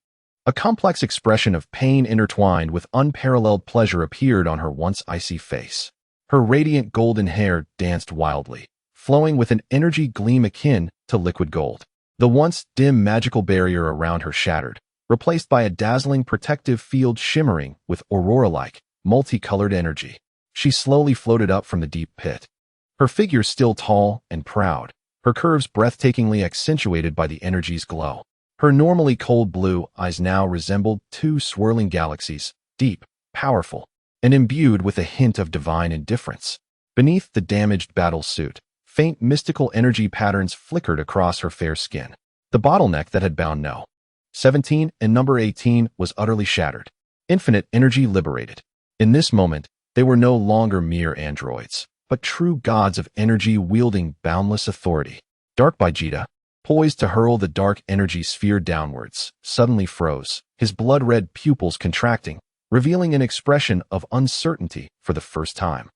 A complex expression of pain intertwined with unparalleled pleasure appeared on her once icy face. Her radiant golden hair danced wildly, flowing with an energy gleam akin to liquid gold. The once dim magical barrier around her shattered, replaced by a dazzling protective field shimmering with aurora-like, multicolored energy. She slowly floated up from the deep pit, her figure still tall and proud, her curves breathtakingly accentuated by the energy's glow. Her normally cold blue eyes now resembled two swirling galaxies, deep, powerful, and imbued with a hint of divine indifference. Beneath the damaged battle suit, faint mystical energy patterns flickered across her fair skin. The bottleneck that had bound No. 17 and number 18 was utterly shattered. Infinite energy liberated. In this moment, they were no longer mere androids, but true gods of energy wielding boundless authority. Dark Baijita, poised to hurl the dark energy sphere downwards, suddenly froze, his blood-red pupils contracting, revealing an expression of uncertainty for the first time.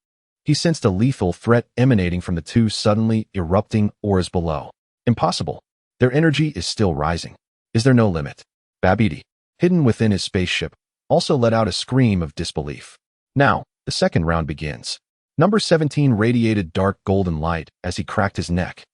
He sensed a lethal threat emanating from the two suddenly erupting auras below. Impossible. Their energy is still rising. Is there no limit? Babidi, hidden within his spaceship, also let out a scream of disbelief. Now, the second round begins. Number 17 radiated dark golden light as he cracked his neck,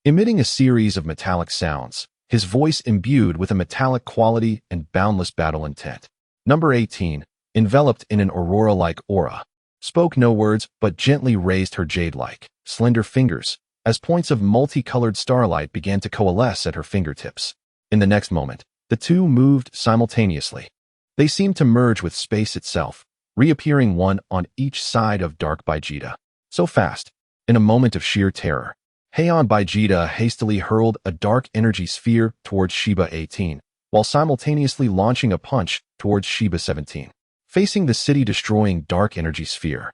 emitting a series of metallic sounds, his voice imbued with a metallic quality and boundless battle intent. Number 18, enveloped in an aurora-like aura, spoke no words but gently raised her jade-like, slender fingers as points of multicolored starlight began to coalesce at her fingertips. In the next moment, the two moved simultaneously. They seemed to merge with space itself, reappearing one on each side of Dark Baijita. So fast, in a moment of sheer terror, Heian Baijita hastily hurled a dark energy sphere towards Shiba 18, while simultaneously launching a punch towards Shiba 17. Facing the city-destroying dark energy sphere,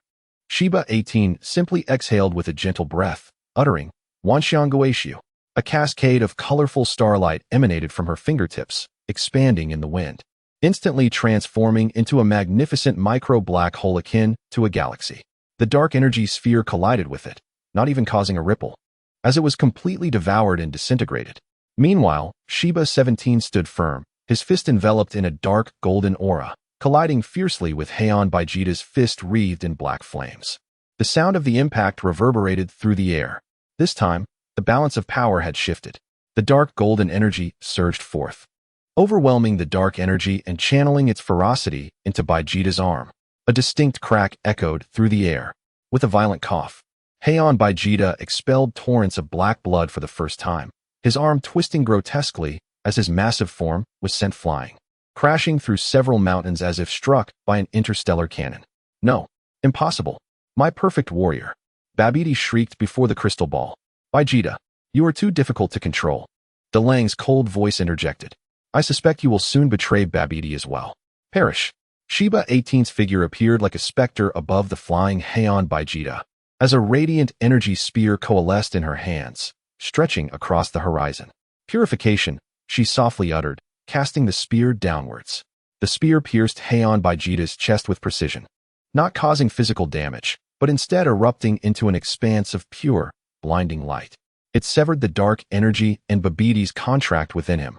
Shiba 18 simply exhaled with a gentle breath, uttering, Wanxianguaishu. A cascade of colorful starlight emanated from her fingertips, expanding in the wind, instantly transforming into a magnificent micro-black hole akin to a galaxy. The dark energy sphere collided with it, not even causing a ripple, as it was completely devoured and disintegrated. Meanwhile, Shiba 17 stood firm, his fist enveloped in a dark golden aura, colliding fiercely with Heian Baijita's fist wreathed in black flames. The sound of the impact reverberated through the air. This time, the balance of power had shifted. The dark golden energy surged forth, overwhelming the dark energy and channeling its ferocity into Baijita's arm. A distinct crack echoed through the air. With a violent cough, Heian Baijita expelled torrents of black blood for the first time, his arm twisting grotesquely as his massive form was sent flying, crashing through several mountains as if struck by an interstellar cannon. No, impossible. My perfect warrior. Babidi shrieked before the crystal ball. Baijita, you are too difficult to control. Delang's cold voice interjected. I suspect you will soon betray Babidi as well. Perish. Shiba 18's figure appeared like a specter above the flying Heian Baijita, as a radiant energy spear coalesced in her hands, stretching across the horizon. Purification, she softly uttered, casting the spear downwards. The spear pierced Heian Baijita's chest with precision, not causing physical damage, but instead erupting into an expanse of pure, blinding light. It severed the dark energy and Babidi's contract within him.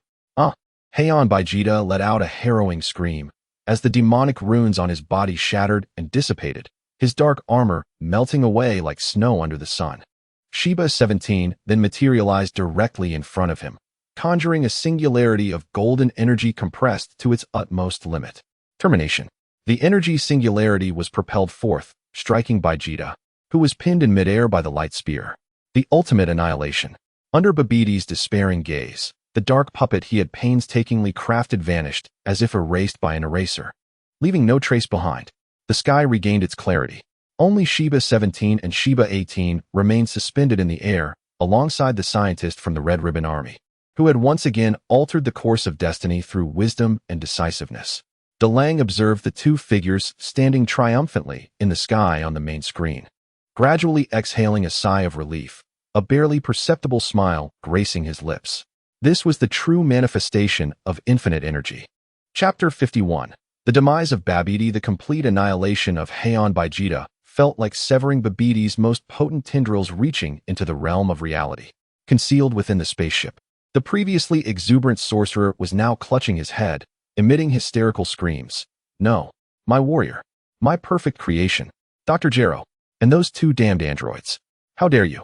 Heian Baijita let out a harrowing scream, as the demonic runes on his body shattered and dissipated, his dark armor melting away like snow under the sun. Shiba 17 then materialized directly in front of him, conjuring a singularity of golden energy compressed to its utmost limit. Termination. The energy singularity was propelled forth, striking Baijita, who was pinned in midair by the light spear. The ultimate annihilation. Under Babidi's despairing gaze, the dark puppet he had painstakingly crafted vanished as if erased by an eraser, leaving no trace behind. The sky regained its clarity. Only Shiba 17 and Shiba 18 remained suspended in the air, alongside the scientist from the Red Ribbon Army, who had once again altered the course of destiny through wisdom and decisiveness. Delang observed the two figures standing triumphantly in the sky on the main screen, gradually exhaling a sigh of relief, a barely perceptible smile gracing his lips. This was the true manifestation of infinite energy. Chapter 51. The demise of Babidi. The complete annihilation of Heian Baijita felt like severing Babidi's most potent tendrils reaching into the realm of reality. Concealed within the spaceship, the previously exuberant sorcerer was now clutching his head, emitting hysterical screams. No, my warrior, my perfect creation, Dr. Gero, and those two damned androids. How dare you?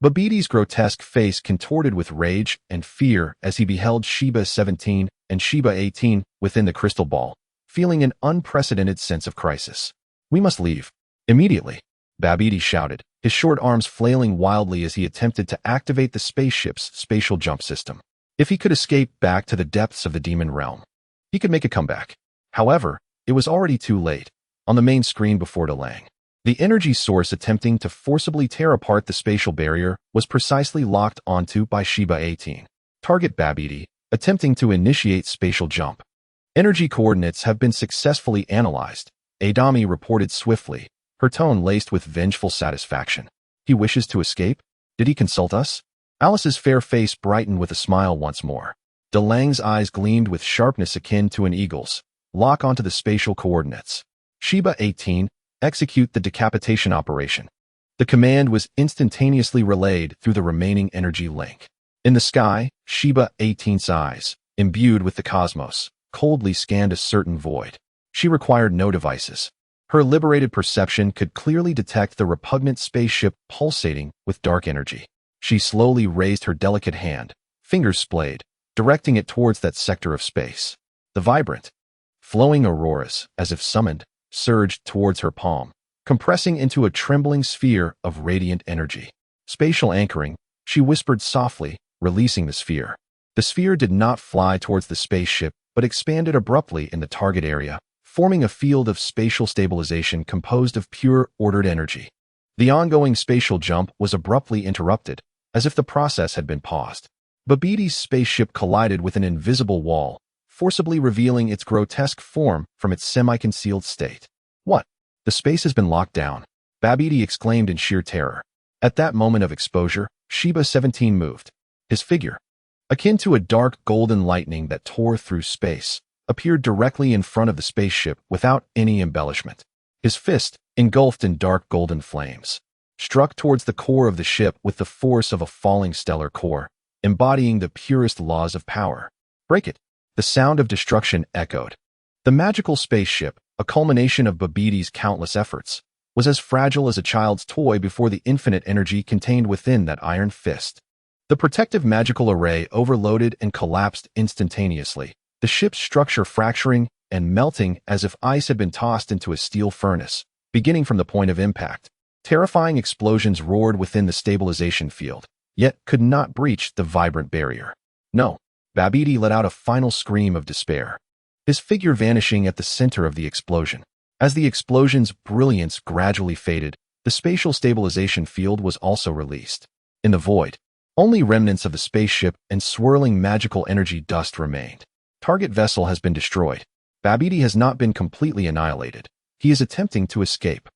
Babidi's grotesque face contorted with rage and fear as he beheld Shiba 17 and Shiba 18 within the crystal ball, feeling an unprecedented sense of crisis. We must leave. Immediately, Babidi shouted, his short arms flailing wildly as he attempted to activate the spaceship's spatial jump system. If he could escape back to the depths of the demon realm, he could make a comeback. However, it was already too late. On the main screen before Delang, the energy source attempting to forcibly tear apart the spatial barrier was precisely locked onto by Shiba 18. Target Babidi, attempting to initiate spatial jump. Energy coordinates have been successfully analyzed, Adami reported swiftly, her tone laced with vengeful satisfaction. He wishes to escape? Did he consult us? Alice's fair face brightened with a smile once more. DeLange's eyes gleamed with sharpness akin to an eagle's. Lock onto the spatial coordinates. Sheba 18, execute the decapitation operation. The command was instantaneously relayed through the remaining energy link. In the sky, Sheba 18's eyes, imbued with the cosmos, coldly scanned a certain void. She required no devices. Her liberated perception could clearly detect the repugnant spaceship pulsating with dark energy. She slowly raised her delicate hand, fingers splayed, directing it towards that sector of space. The vibrant, flowing auroras, as if summoned, surged towards her palm, compressing into a trembling sphere of radiant energy. Spatial anchoring, she whispered softly, releasing the sphere. The sphere did not fly towards the spaceship, but expanded abruptly in the target area, forming a field of spatial stabilization composed of pure, ordered energy. The ongoing spatial jump was abruptly interrupted, as if the process had been paused. Babetti's spaceship collided with an invisible wall, forcibly revealing its grotesque form from its semi-concealed state. What? The space has been locked down, Babetti exclaimed in sheer terror. At that moment of exposure, Sheba 17 moved. His figure, akin to a dark golden lightning that tore through space, appeared directly in front of the spaceship without any embellishment. His fist, engulfed in dark golden flames, struck towards the core of the ship with the force of a falling stellar core, embodying the purest laws of power. Break it! The sound of destruction echoed. The magical spaceship, a culmination of Babetti's countless efforts, was as fragile as a child's toy before the infinite energy contained within that iron fist. The protective magical array overloaded and collapsed instantaneously, the ship's structure fracturing and melting as if ice had been tossed into a steel furnace, beginning from the point of impact. Terrifying explosions roared within the stabilization field, yet could not breach the vibrant barrier. No, Babetti let out a final scream of despair, his figure vanishing at the center of the explosion. As the explosion's brilliance gradually faded, the spatial stabilization field was also released. In the void, only remnants of the spaceship and swirling magical energy dust remained. Target vessel has been destroyed. Babetti has not been completely annihilated. He is attempting to escape.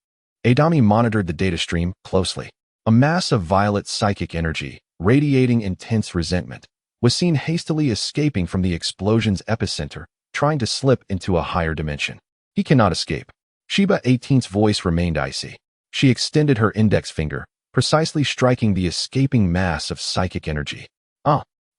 Adami monitored the data stream closely. A mass of violet psychic energy, radiating intense resentment, was seen hastily escaping from the explosion's epicenter, trying to slip into a higher dimension. He cannot escape. Sheba 18's voice remained icy. She extended her index finger, precisely striking the escaping mass of psychic energy.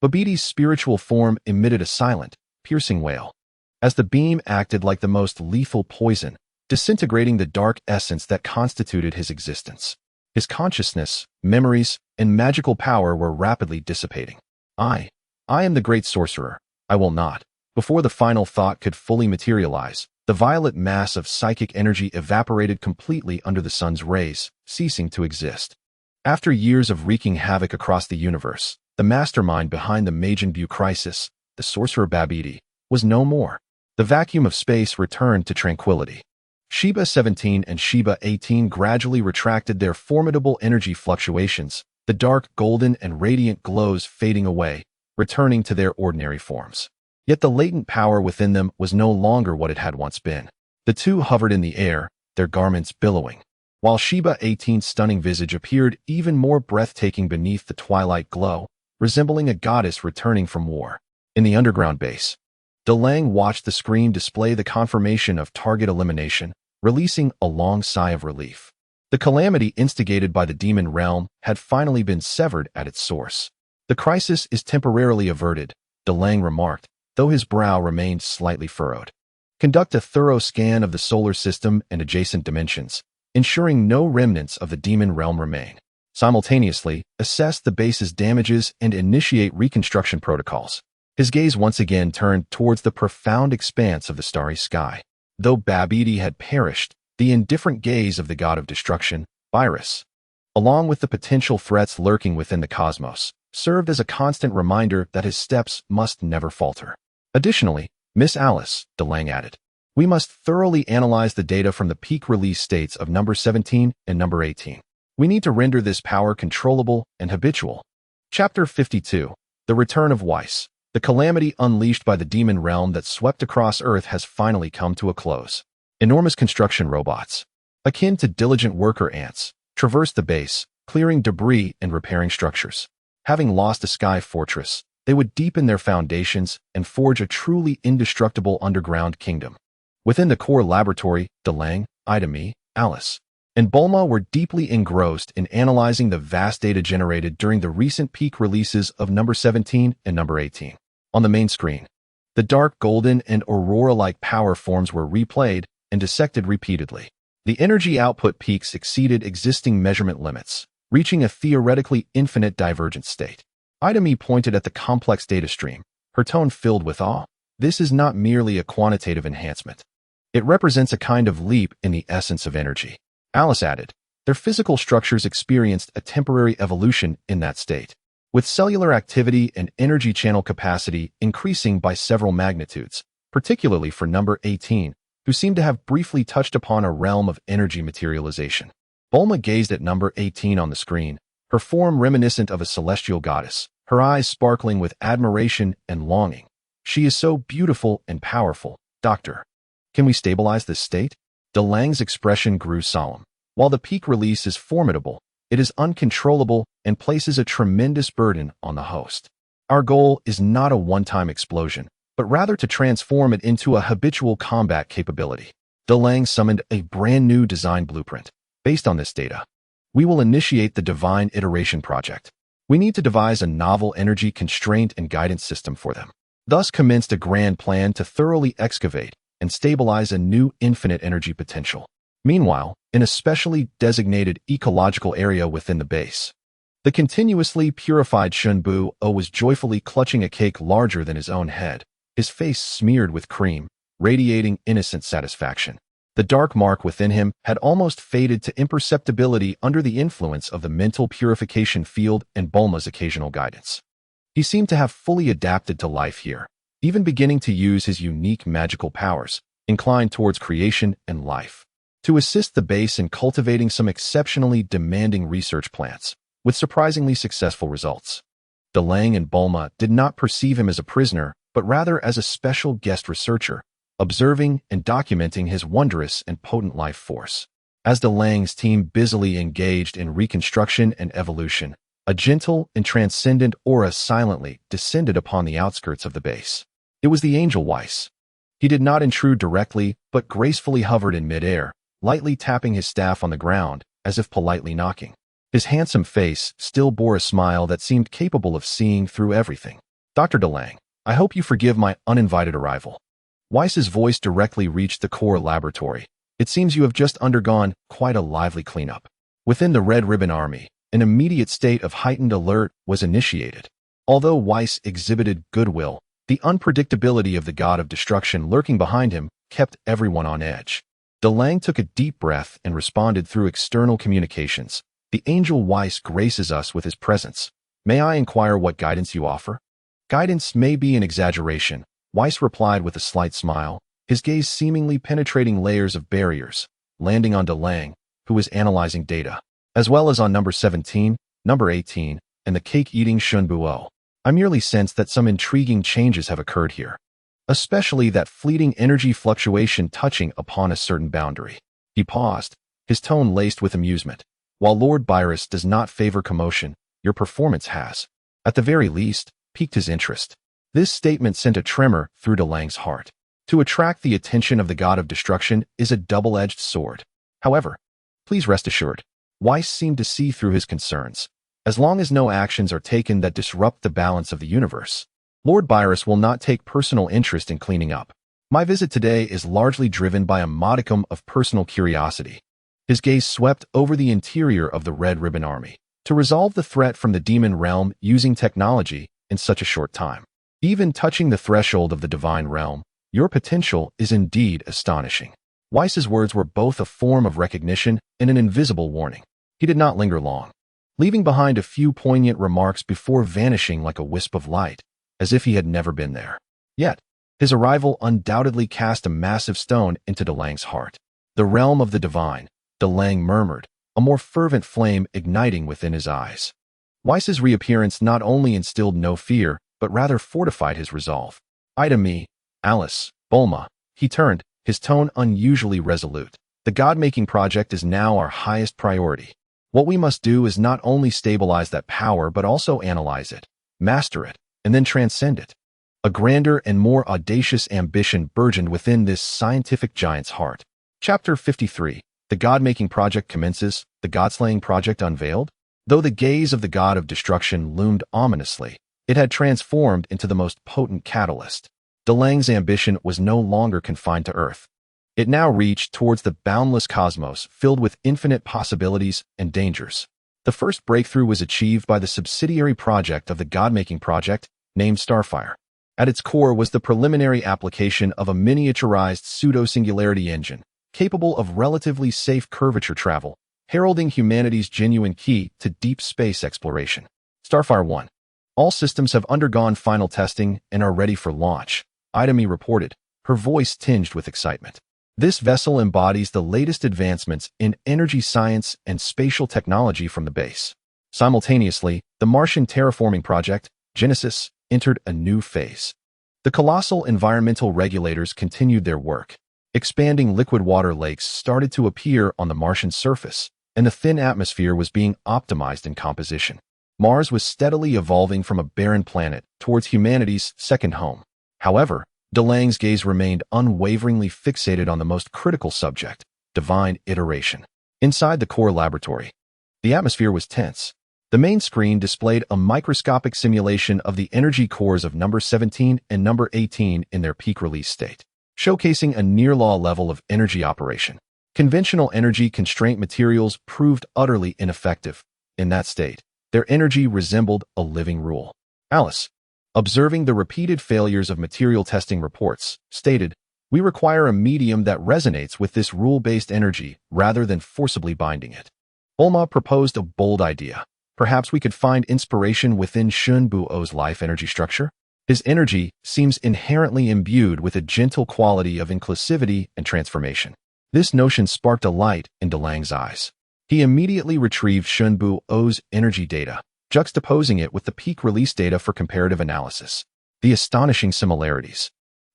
Babetti's spiritual form emitted a silent, piercing wail, as the beam acted like the most lethal poison, disintegrating the dark essence that constituted his existence. His consciousness, memories, and magical power were rapidly dissipating. I am the great sorcerer. I will not. Before the final thought could fully materialize, the violet mass of psychic energy evaporated completely under the sun's rays, ceasing to exist. After years of wreaking havoc across the universe, the mastermind behind the Majin Buu crisis, the sorcerer Babetti, was no more. The vacuum of space returned to tranquility. Sheba 17 and Sheba 18 gradually retracted their formidable energy fluctuations, the dark golden and radiant glows fading away, returning to their ordinary forms. Yet the latent power within them was no longer what it had once been. The two hovered in the air, their garments billowing, while Sheba 18's stunning visage appeared even more breathtaking beneath the twilight glow, resembling a goddess returning from war. In the underground base, DeLange watched the screen display the confirmation of target elimination, releasing a long sigh of relief. The calamity instigated by the demon realm had finally been severed at its source. The crisis is temporarily averted, DeLange remarked, though his brow remained slightly furrowed. Conduct a thorough scan of the solar system and adjacent dimensions, ensuring no remnants of the demon realm remain. Simultaneously, assess the base's damages and initiate reconstruction protocols. His gaze once again turned towards the profound expanse of the starry sky. Though Babetti had perished, the indifferent gaze of the god of destruction, Virus, along with the potential threats lurking within the cosmos, served as a constant reminder that his steps must never falter. Additionally, Miss Alice, DeLange added, we must thoroughly analyze the data from the peak release states of number 17 and number 18. We need to render this power controllable and habitual. Chapter 52. The Return of Weiss. The calamity unleashed by the demon realm that swept across Earth has finally come to a close. Enormous construction robots, akin to diligent worker ants, traversed the base, clearing debris and repairing structures. Having lost a sky fortress, they would deepen their foundations and forge a truly indestructible underground kingdom. Within the core laboratory, Delang, Idami, Alice, and Bulma were deeply engrossed in analyzing the vast data generated during the recent peak releases of number 17 and number 18. On the main screen, the dark golden and aurora-like power forms were replayed and dissected repeatedly. The energy output peaks exceeded existing measurement limits, reaching a theoretically infinite divergent state. Idami pointed at the complex data stream, her tone filled with awe. This is not merely a quantitative enhancement. It represents a kind of leap in the essence of energy. Alice added, their physical structures experienced a temporary evolution in that state, with cellular activity and energy channel capacity increasing by several magnitudes, particularly for number 18, who seemed to have briefly touched upon a realm of energy materialization. Bulma gazed at number 18 on the screen, her form reminiscent of a celestial goddess, her eyes sparkling with admiration and longing. She is so beautiful and powerful, Doctor. Can we stabilize this state? Delang's expression grew solemn. While the peak release is formidable, it is uncontrollable and places a tremendous burden on the host. Our goal is not a one-time explosion, but rather to transform it into a habitual combat capability. Delang summoned a brand new design blueprint. Based on this data, we will initiate the Divine Iteration Project. We need to devise a novel energy constraint and guidance system for them. Thus commenced a grand plan to thoroughly excavate and stabilize a new infinite energy potential. Meanwhile, in a specially designated ecological area within the base, the continuously purified Shunbu-O was joyfully clutching a cake larger than his own head, his face smeared with cream, radiating innocent satisfaction. The dark mark within him had almost faded to imperceptibility under the influence of the mental purification field and Bulma's occasional guidance. He seemed to have fully adapted to life here, even beginning to use his unique magical powers, inclined towards creation and life, to assist the base in cultivating some exceptionally demanding research plants, with surprisingly successful results. Delang and Bulma did not perceive him as a prisoner, but rather as a special guest researcher, observing and documenting his wondrous and potent life force. As Delang's team busily engaged in reconstruction and evolution, a gentle and transcendent aura silently descended upon the outskirts of the base. It was the angel Weiss. He did not intrude directly, but gracefully hovered in midair, lightly tapping his staff on the ground, as if politely knocking. His handsome face still bore a smile that seemed capable of seeing through everything. Dr. Delang, I hope you forgive my uninvited arrival. Weiss's voice directly reached the core laboratory. It seems you have just undergone quite a lively cleanup. Within the Red Ribbon Army, an immediate state of heightened alert was initiated. Although Weiss exhibited goodwill, the unpredictability of the god of destruction lurking behind him kept everyone on edge. Delang took a deep breath and responded through external communications. The angel Weiss graces us with his presence. May I inquire what guidance you offer? Guidance may be an exaggeration, Weiss replied with a slight smile, his gaze seemingly penetrating layers of barriers, landing on Delang, who was analyzing data, as well as on number 17, number 18, and the cake-eating Shunbu-O. I merely sense that some intriguing changes have occurred here, especially that fleeting energy fluctuation touching upon a certain boundary. He paused, his tone laced with amusement. While Lord Byrus does not favor commotion, your performance has, at the very least, piqued his interest. This statement sent a tremor through Delang's heart. To attract the attention of the god of destruction is a double-edged sword. However, please rest assured, Weiss seemed to see through his concerns. As long as no actions are taken that disrupt the balance of the universe, Lord Byrus will not take personal interest in cleaning up. My visit today is largely driven by a modicum of personal curiosity. His gaze swept over the interior of the Red Ribbon Army, to resolve the threat from the demon realm using technology in such a short time. Even touching the threshold of the divine realm, your potential is indeed astonishing. Weiss's words were both a form of recognition and an invisible warning. He did not linger long, leaving behind a few poignant remarks before vanishing like a wisp of light, as if he had never been there. Yet, his arrival undoubtedly cast a massive stone into Delang's heart. The realm of the divine, Delang murmured, a more fervent flame igniting within his eyes. Weiss's reappearance not only instilled no fear, but rather fortified his resolve. Ida me, Alice, Bulma, he turned, his tone unusually resolute. The god-making project is now our highest priority. What we must do is not only stabilize that power, but also analyze it, master it, and then transcend it. A grander and more audacious ambition burgeoned within this scientific giant's heart. Chapter 53. The God-making project commences, the God-slaying project unveiled. Though the gaze of the god of destruction loomed ominously, it had transformed into the most potent catalyst. Delang's ambition was no longer confined to Earth. It now reached towards the boundless cosmos filled with infinite possibilities and dangers. The first breakthrough was achieved by the subsidiary project of the God-making project, named Starfire. At its core was the preliminary application of a miniaturized pseudo-singularity engine, capable of relatively safe curvature travel, heralding humanity's genuine key to deep space exploration. Starfire 1. All systems have undergone final testing and are ready for launch, Idami reported, her voice tinged with excitement. This vessel embodies the latest advancements in energy science and spatial technology from the base. Simultaneously, the Martian terraforming project, Genesis, entered a new phase. The colossal environmental regulators continued their work. Expanding liquid water lakes started to appear on the Martian surface, and the thin atmosphere was being optimized in composition. Mars was steadily evolving from a barren planet towards humanity's second home. However, Delang's gaze remained unwaveringly fixated on the most critical subject, divine iteration. Inside the core laboratory, the atmosphere was tense. The main screen displayed a microscopic simulation of the energy cores of number 17 and number 18 in their peak release state, showcasing a near-law level of energy operation. Conventional energy constraint materials proved utterly ineffective. In that state, their energy resembled a living rule. Alice, observing the repeated failures of material testing reports, stated, "We require a medium that resonates with this rule-based energy rather than forcibly binding it." Olma proposed a bold idea. Perhaps we could find inspiration within Shun Bu-O's life energy structure? His energy seems inherently imbued with a gentle quality of inclusivity and transformation. This notion sparked a light in Delang's eyes. He immediately retrieved Shun Bu-O's energy data, juxtaposing it with the peak release data for comparative analysis. The astonishing similarities,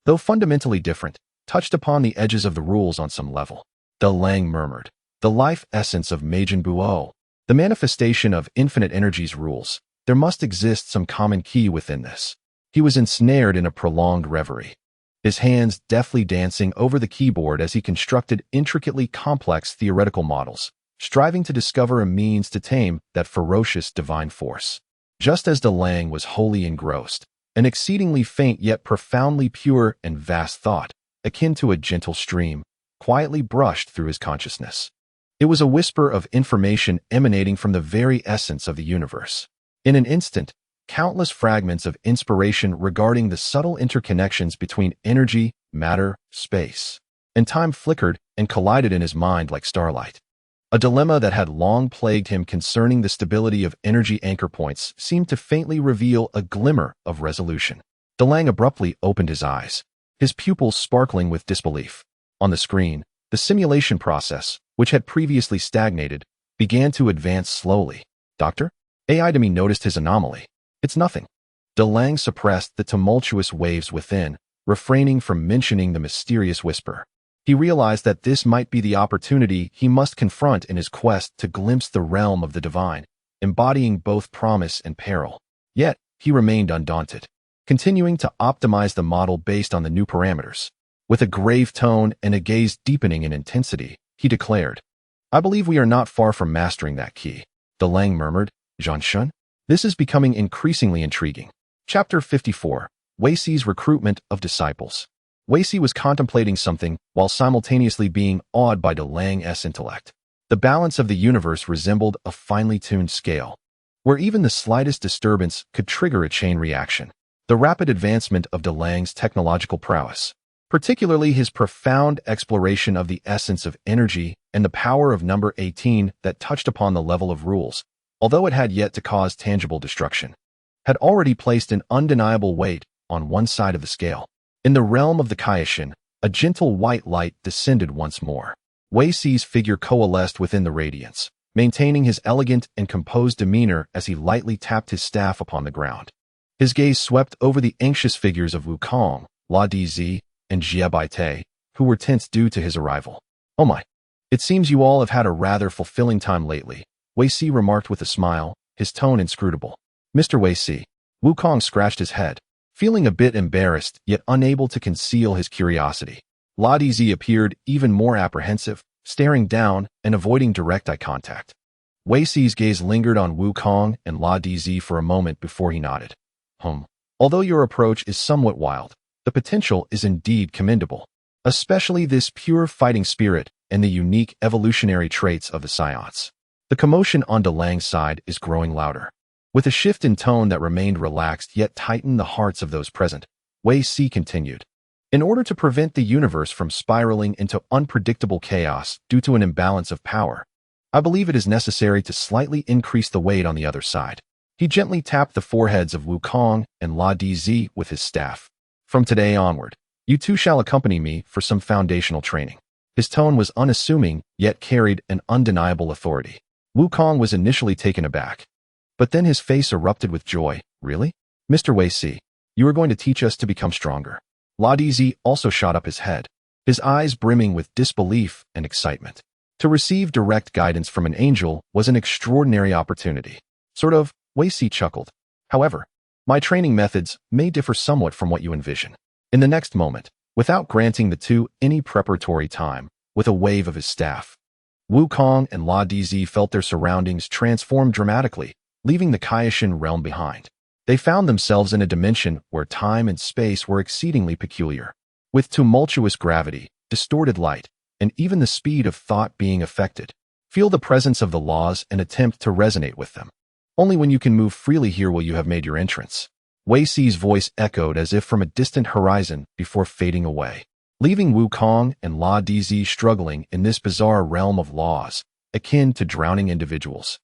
though fundamentally different, touched upon the edges of the rules on some level. Delang murmured, "The life essence of Majin Bu-O, the manifestation of infinite energy's rules. There must exist some common key within this." He was ensnared in a prolonged reverie, his hands deftly dancing over the keyboard as he constructed intricately complex theoretical models, striving to discover a means to tame that ferocious divine force. Just as Delang was wholly engrossed, an exceedingly faint yet profoundly pure and vast thought, akin to a gentle stream, quietly brushed through his consciousness. It was a whisper of information emanating from the very essence of the universe. In an instant, countless fragments of inspiration regarding the subtle interconnections between energy, matter, space, and time flickered and collided in his mind like starlight. A dilemma that had long plagued him concerning the stability of energy anchor points seemed to faintly reveal a glimmer of resolution. Delang abruptly opened his eyes, his pupils sparkling with disbelief. On the screen, the simulation process, which had previously stagnated, began to advance slowly. "Doctor?" Idami noticed his anomaly. "It's nothing." Delang suppressed the tumultuous waves within, refraining from mentioning the mysterious whisper. He realized that this might be the opportunity he must confront in his quest to glimpse the realm of the divine, embodying both promise and peril. Yet, he remained undaunted, continuing to optimize the model based on the new parameters. With a grave tone and a gaze deepening in intensity, he declared, "I believe we are not far from mastering that key." Delang murmured, "Jean Shun? This is becoming increasingly intriguing." Chapter 54. Weixi's recruitment of disciples. Weiqi was contemplating something while simultaneously being awed by Delang's intellect. The balance of the universe resembled a finely tuned scale, where even the slightest disturbance could trigger a chain reaction. The rapid advancement of Delang's technological prowess, particularly his profound exploration of the essence of energy and the power of number 18 that touched upon the level of rules, although it had yet to cause tangible destruction, had already placed an undeniable weight on one side of the scale. In the realm of the Kaioshin, a gentle white light descended once more. Weixi's figure coalesced within the radiance, maintaining his elegant and composed demeanor as he lightly tapped his staff upon the ground. His gaze swept over the anxious figures of Wukong, La Dz, and Jie Baite, who were tense due to his arrival. "Oh my, it seems you all have had a rather fulfilling time lately," Wei Si remarked with a smile, his tone inscrutable. Mr. Wei Si. Wukong scratched his head, feeling a bit embarrassed yet unable to conceal his curiosity. La Dz appeared even more apprehensive, staring down and avoiding direct eye contact. Wei Si's gaze lingered on Wukong and La Dz for a moment before he nodded. Although your approach is somewhat wild, the potential is indeed commendable, especially this pure fighting spirit and the unique evolutionary traits of the Scions. The commotion on Delang's side is growing louder. With a shift in tone that remained relaxed yet tightened the hearts of those present, Wei Si continued. In order to prevent the universe from spiraling into unpredictable chaos due to an imbalance of power, I believe it is necessary to slightly increase the weight on the other side. He gently tapped the foreheads of Wukong and La Dz with his staff. From today onward, you two shall accompany me for some foundational training. His tone was unassuming, yet carried an undeniable authority. Wukong was initially taken aback, but then his face erupted with joy. Really? Mr. Wei Si, you are going to teach us to become stronger. La Dz also shot up his head, his eyes brimming with disbelief and excitement. To receive direct guidance from an angel was an extraordinary opportunity. Sort of, Wei Si chuckled. However, my training methods may differ somewhat from what you envision. In the next moment, without granting the two any preparatory time, with a wave of his staff, Wukong and La Dz felt their surroundings transform dramatically, leaving the Kaioshin realm behind. They found themselves in a dimension where time and space were exceedingly peculiar, with tumultuous gravity, distorted light, and even the speed of thought being affected. Feel the presence of the laws and attempt to resonate with them. Only when you can move freely here will you have made your entrance. Wei Si's voice echoed as if from a distant horizon before fading away, leaving Wukong and La Dz struggling in this bizarre realm of laws, akin to drowning individuals.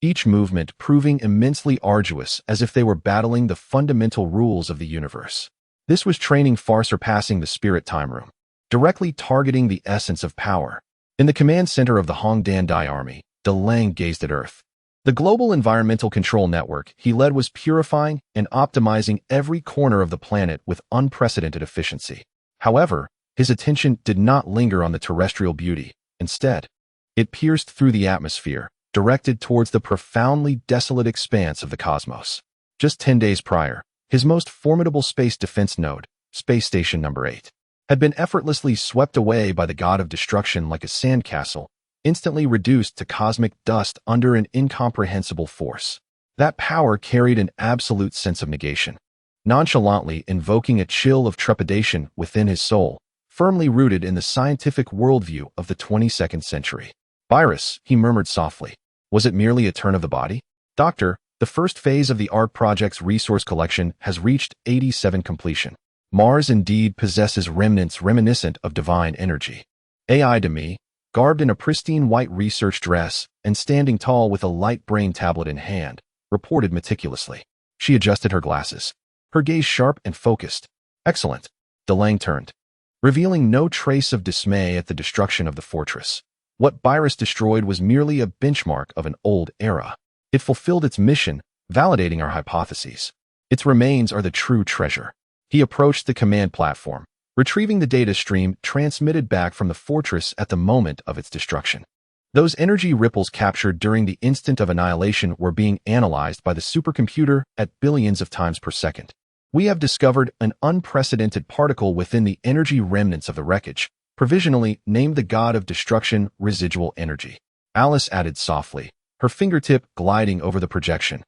Each movement proving immensely arduous as if they were battling the fundamental rules of the universe. This was training far surpassing the spirit time room, directly targeting the essence of power. In the command center of the Hongdan Dai army, Delang gazed at Earth. The global environmental control network he led was purifying and optimizing every corner of the planet with unprecedented efficiency. However, his attention did not linger on the terrestrial beauty. Instead, it pierced through the atmosphere, directed towards the profoundly desolate expanse of the cosmos. Just 10 days prior, his most formidable space defense node, Space Station Number 8, had been effortlessly swept away by the god of destruction like a sandcastle, instantly reduced to cosmic dust under an incomprehensible force. That power carried an absolute sense of negation, nonchalantly invoking a chill of trepidation within his soul, firmly rooted in the scientific worldview of the 22nd century. Virus, he murmured softly. Was it merely a turn of the body? Doctor, the first phase of the ARC project's resource collection has reached 87 completion. Mars indeed possesses remnants reminiscent of divine energy. AI to me, garbed in a pristine white research dress and standing tall with a light brain tablet in hand, reported meticulously. She adjusted her glasses, her gaze sharp and focused. Excellent. Delang turned, revealing no trace of dismay at the destruction of the fortress. What Virus destroyed was merely a benchmark of an old era. It fulfilled its mission, validating our hypotheses. Its remains are the true treasure. He approached the command platform, retrieving the data stream transmitted back from the fortress at the moment of its destruction. Those energy ripples captured during the instant of annihilation were being analyzed by the supercomputer at billions of times per second. We have discovered an unprecedented particle within the energy remnants of the wreckage, provisionally named the god of destruction residual energy. Alice added softly, her fingertip gliding over the projection,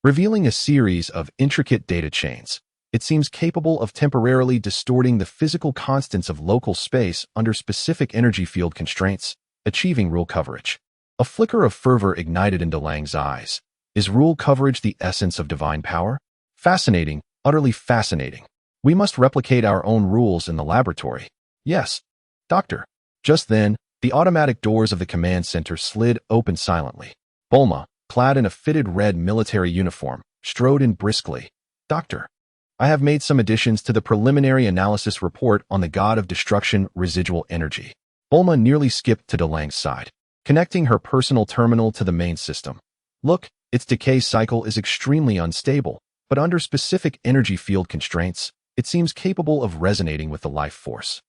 revealing a series of intricate data chains. It seems capable of temporarily distorting the physical constants of local space under specific energy field constraints, achieving rule coverage. A flicker of fervor ignited in Delang's eyes. Is rule coverage the essence of divine power? Fascinating, utterly fascinating. We must replicate our own rules in the laboratory. Yes, Doctor. Just then, the automatic doors of the command center slid open silently. Bulma, clad in a fitted red military uniform, strode in briskly. Doctor, I have made some additions to the preliminary analysis report on the god of destruction residual energy. Bulma nearly skipped to Delang's side, connecting her personal terminal to the main system. Look, its decay cycle is extremely unstable, but under specific energy field constraints, it seems capable of resonating with the life force,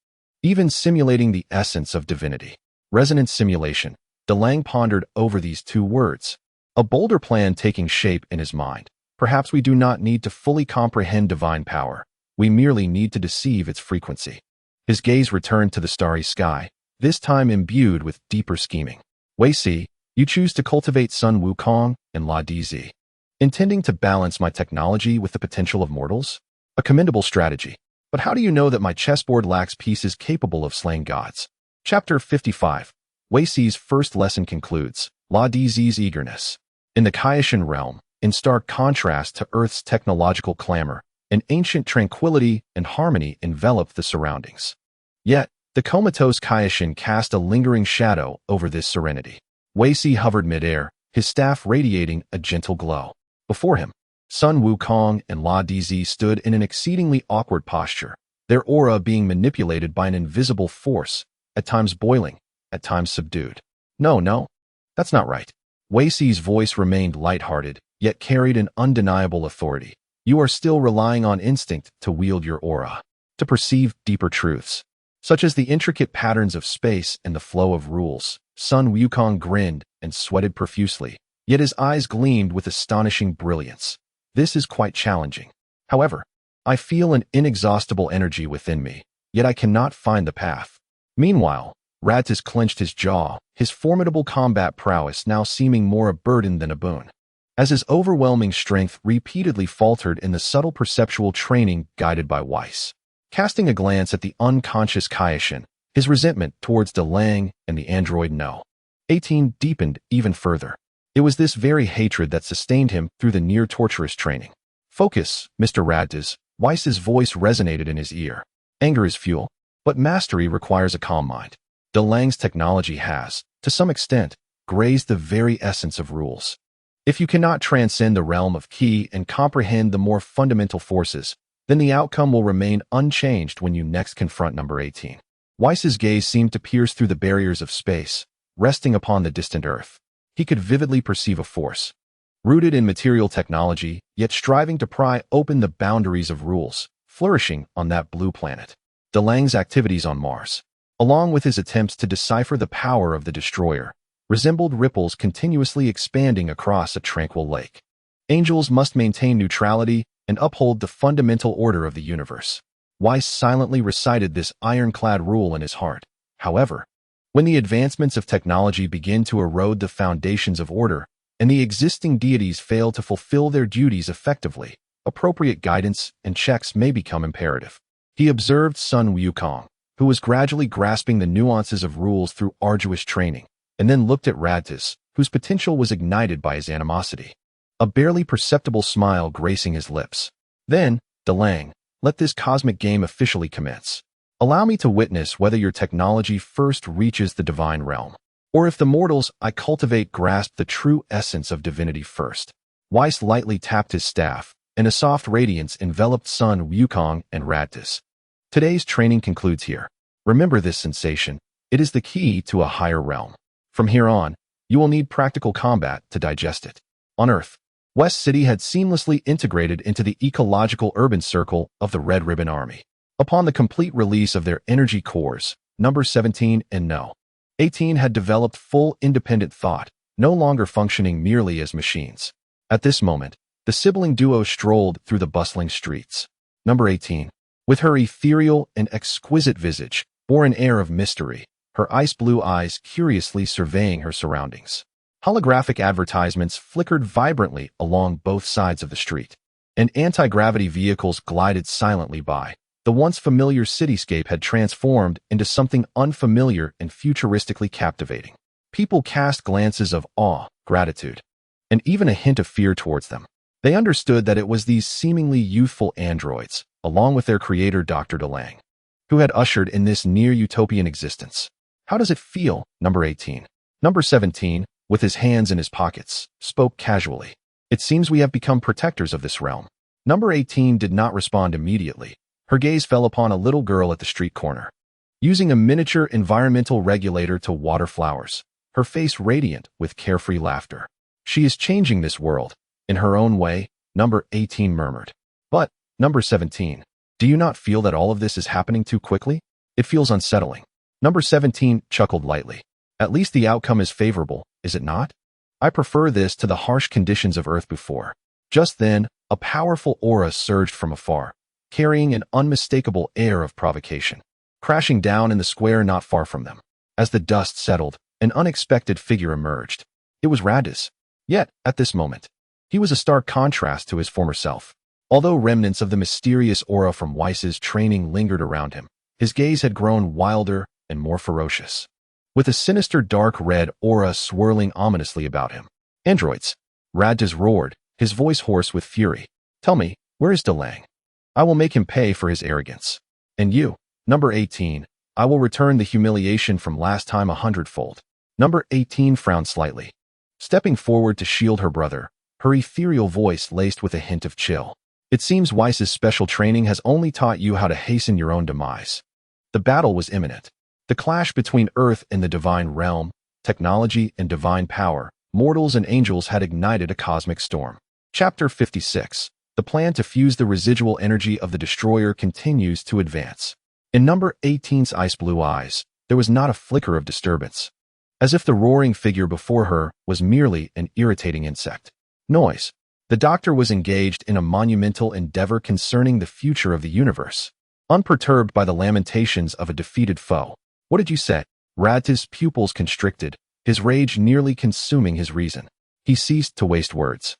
even simulating the essence of divinity. Resonance simulation. Delang pondered over these two words. a bolder plan taking shape in his mind. Perhaps we do not need to fully comprehend divine power. We merely need to deceive its frequency. His gaze returned to the starry sky, this time imbued with deeper scheming. Wei Si, you choose to cultivate Sun Wukong and La DZ, intending to balance my technology with the potential of mortals? A commendable strategy. But how do you know that my chessboard lacks pieces capable of slaying gods? Chapter 55. Wei Si's first lesson concludes. La DZ's eagerness. In the Kaishan realm, in stark contrast to Earth's technological clamor, an ancient tranquility and harmony enveloped the surroundings. Yet, the comatose Kaishan cast a lingering shadow over this serenity. Wei Si hovered midair, his staff radiating a gentle glow. Before him, Sun Wukong and La DZ stood in an exceedingly awkward posture, their aura being manipulated by an invisible force, at times boiling, at times subdued. No, that's not right. Wei Si's voice remained lighthearted, yet carried an undeniable authority. You are still relying on instinct to wield your aura, to perceive deeper truths, such as the intricate patterns of space and the flow of rules. Sun Wukong grinned and sweated profusely, yet his eyes gleamed with astonishing brilliance. This is quite challenging. However, I feel an inexhaustible energy within me, yet I cannot find the path. Meanwhile, Radtis clenched his jaw, his formidable combat prowess now seeming more a burden than a boon, as his overwhelming strength repeatedly faltered in the subtle perceptual training guided by Weiss. Casting a glance at the unconscious Kaishan, his resentment towards De Lang and the android No. 18 deepened even further. It was this very hatred that sustained him through the near-torturous training. Focus, Mr. Radtis. Weiss's voice resonated in his ear. Anger is fuel, but mastery requires a calm mind. De Lang's technology has, to some extent, grazed the very essence of rules. If you cannot transcend the realm of Qi and comprehend the more fundamental forces, then the outcome will remain unchanged when you next confront number 18. Weiss's gaze seemed to pierce through the barriers of space, resting upon the distant Earth. He could vividly perceive a force, rooted in material technology, yet striving to pry open the boundaries of rules, flourishing on that blue planet. De Lang's activities on Mars, along with his attempts to decipher the power of the destroyer, resembled ripples continuously expanding across a tranquil lake. Angels must maintain neutrality and uphold the fundamental order of the universe. Weiss silently recited this ironclad rule in his heart. However, when the advancements of technology begin to erode the foundations of order, and the existing deities fail to fulfill their duties effectively, appropriate guidance and checks may become imperative. He observed Sun Wukong, who was gradually grasping the nuances of rules through arduous training, and then looked at Radtis, whose potential was ignited by his animosity, a barely perceptible smile gracing his lips. Then, De Lang, let this cosmic game officially commence. Allow me to witness whether your technology first reaches the divine realm, or if the mortals I cultivate grasp the true essence of divinity first. Weiss lightly tapped his staff, and a soft radiance enveloped Sun Wukong and Radtis. Today's training concludes here. Remember this sensation. It is the key to a higher realm. From here on, you will need practical combat to digest it. On Earth, West City had seamlessly integrated into the ecological urban circle of the Red Ribbon Army. Upon the complete release of their energy cores, number 17 and No. 18 had developed full independent thought, no longer functioning merely as machines. At this moment, the sibling duo strolled through the bustling streets. Number 18, with her ethereal and exquisite visage, bore an air of mystery, her ice-blue eyes curiously surveying her surroundings. Holographic advertisements flickered vibrantly along both sides of the street, and anti-gravity vehicles glided silently by. The once familiar cityscape had transformed into something unfamiliar and futuristically captivating. People cast glances of awe, gratitude, and even a hint of fear towards them. They understood that it was these seemingly youthful androids, along with their creator Dr. De Lang, who had ushered in this near-utopian existence. How does it feel? Number 18. Number 17, with his hands in his pockets, spoke casually. It seems we have become protectors of this realm. Number 18 did not respond immediately. Her gaze fell upon a little girl at the street corner, using a miniature environmental regulator to water flowers, her face radiant with carefree laughter. She is changing this world, in her own way, number 18 murmured. But, number 17, do you not feel that all of this is happening too quickly? It feels unsettling. Number 17 chuckled lightly. At least the outcome is favorable, is it not? I prefer this to the harsh conditions of Earth before. Just then, a powerful aura surged from afar, carrying an unmistakable air of provocation, crashing down in the square not far from them. As the dust settled, an unexpected figure emerged. It was Radis. Yet, at this moment, he was a stark contrast to his former self. Although remnants of the mysterious aura from Weiss's training lingered around him, his gaze had grown wilder and more ferocious, with a sinister dark red aura swirling ominously about him. Androids! Radis roared, his voice hoarse with fury. Tell me, where is DeLang? I will make him pay for his arrogance. And you, number 18, I will return the humiliation from last time 100-fold. Number 18 frowned slightly, stepping forward to shield her brother, her ethereal voice laced with a hint of chill. It seems Weiss's special training has only taught you how to hasten your own demise. The battle was imminent. The clash between Earth and the divine realm, technology and divine power, mortals and angels had ignited a cosmic storm. Chapter 56. The plan to fuse the residual energy of the destroyer continues to advance. In number 18's ice-blue eyes, there was not a flicker of disturbance, as if the roaring figure before her was merely an irritating insect. Noise. The doctor was engaged in a monumental endeavor concerning the future of the universe, unperturbed by the lamentations of a defeated foe. What did you say? Radis' pupils constricted, his rage nearly consuming his reason. He ceased to waste words,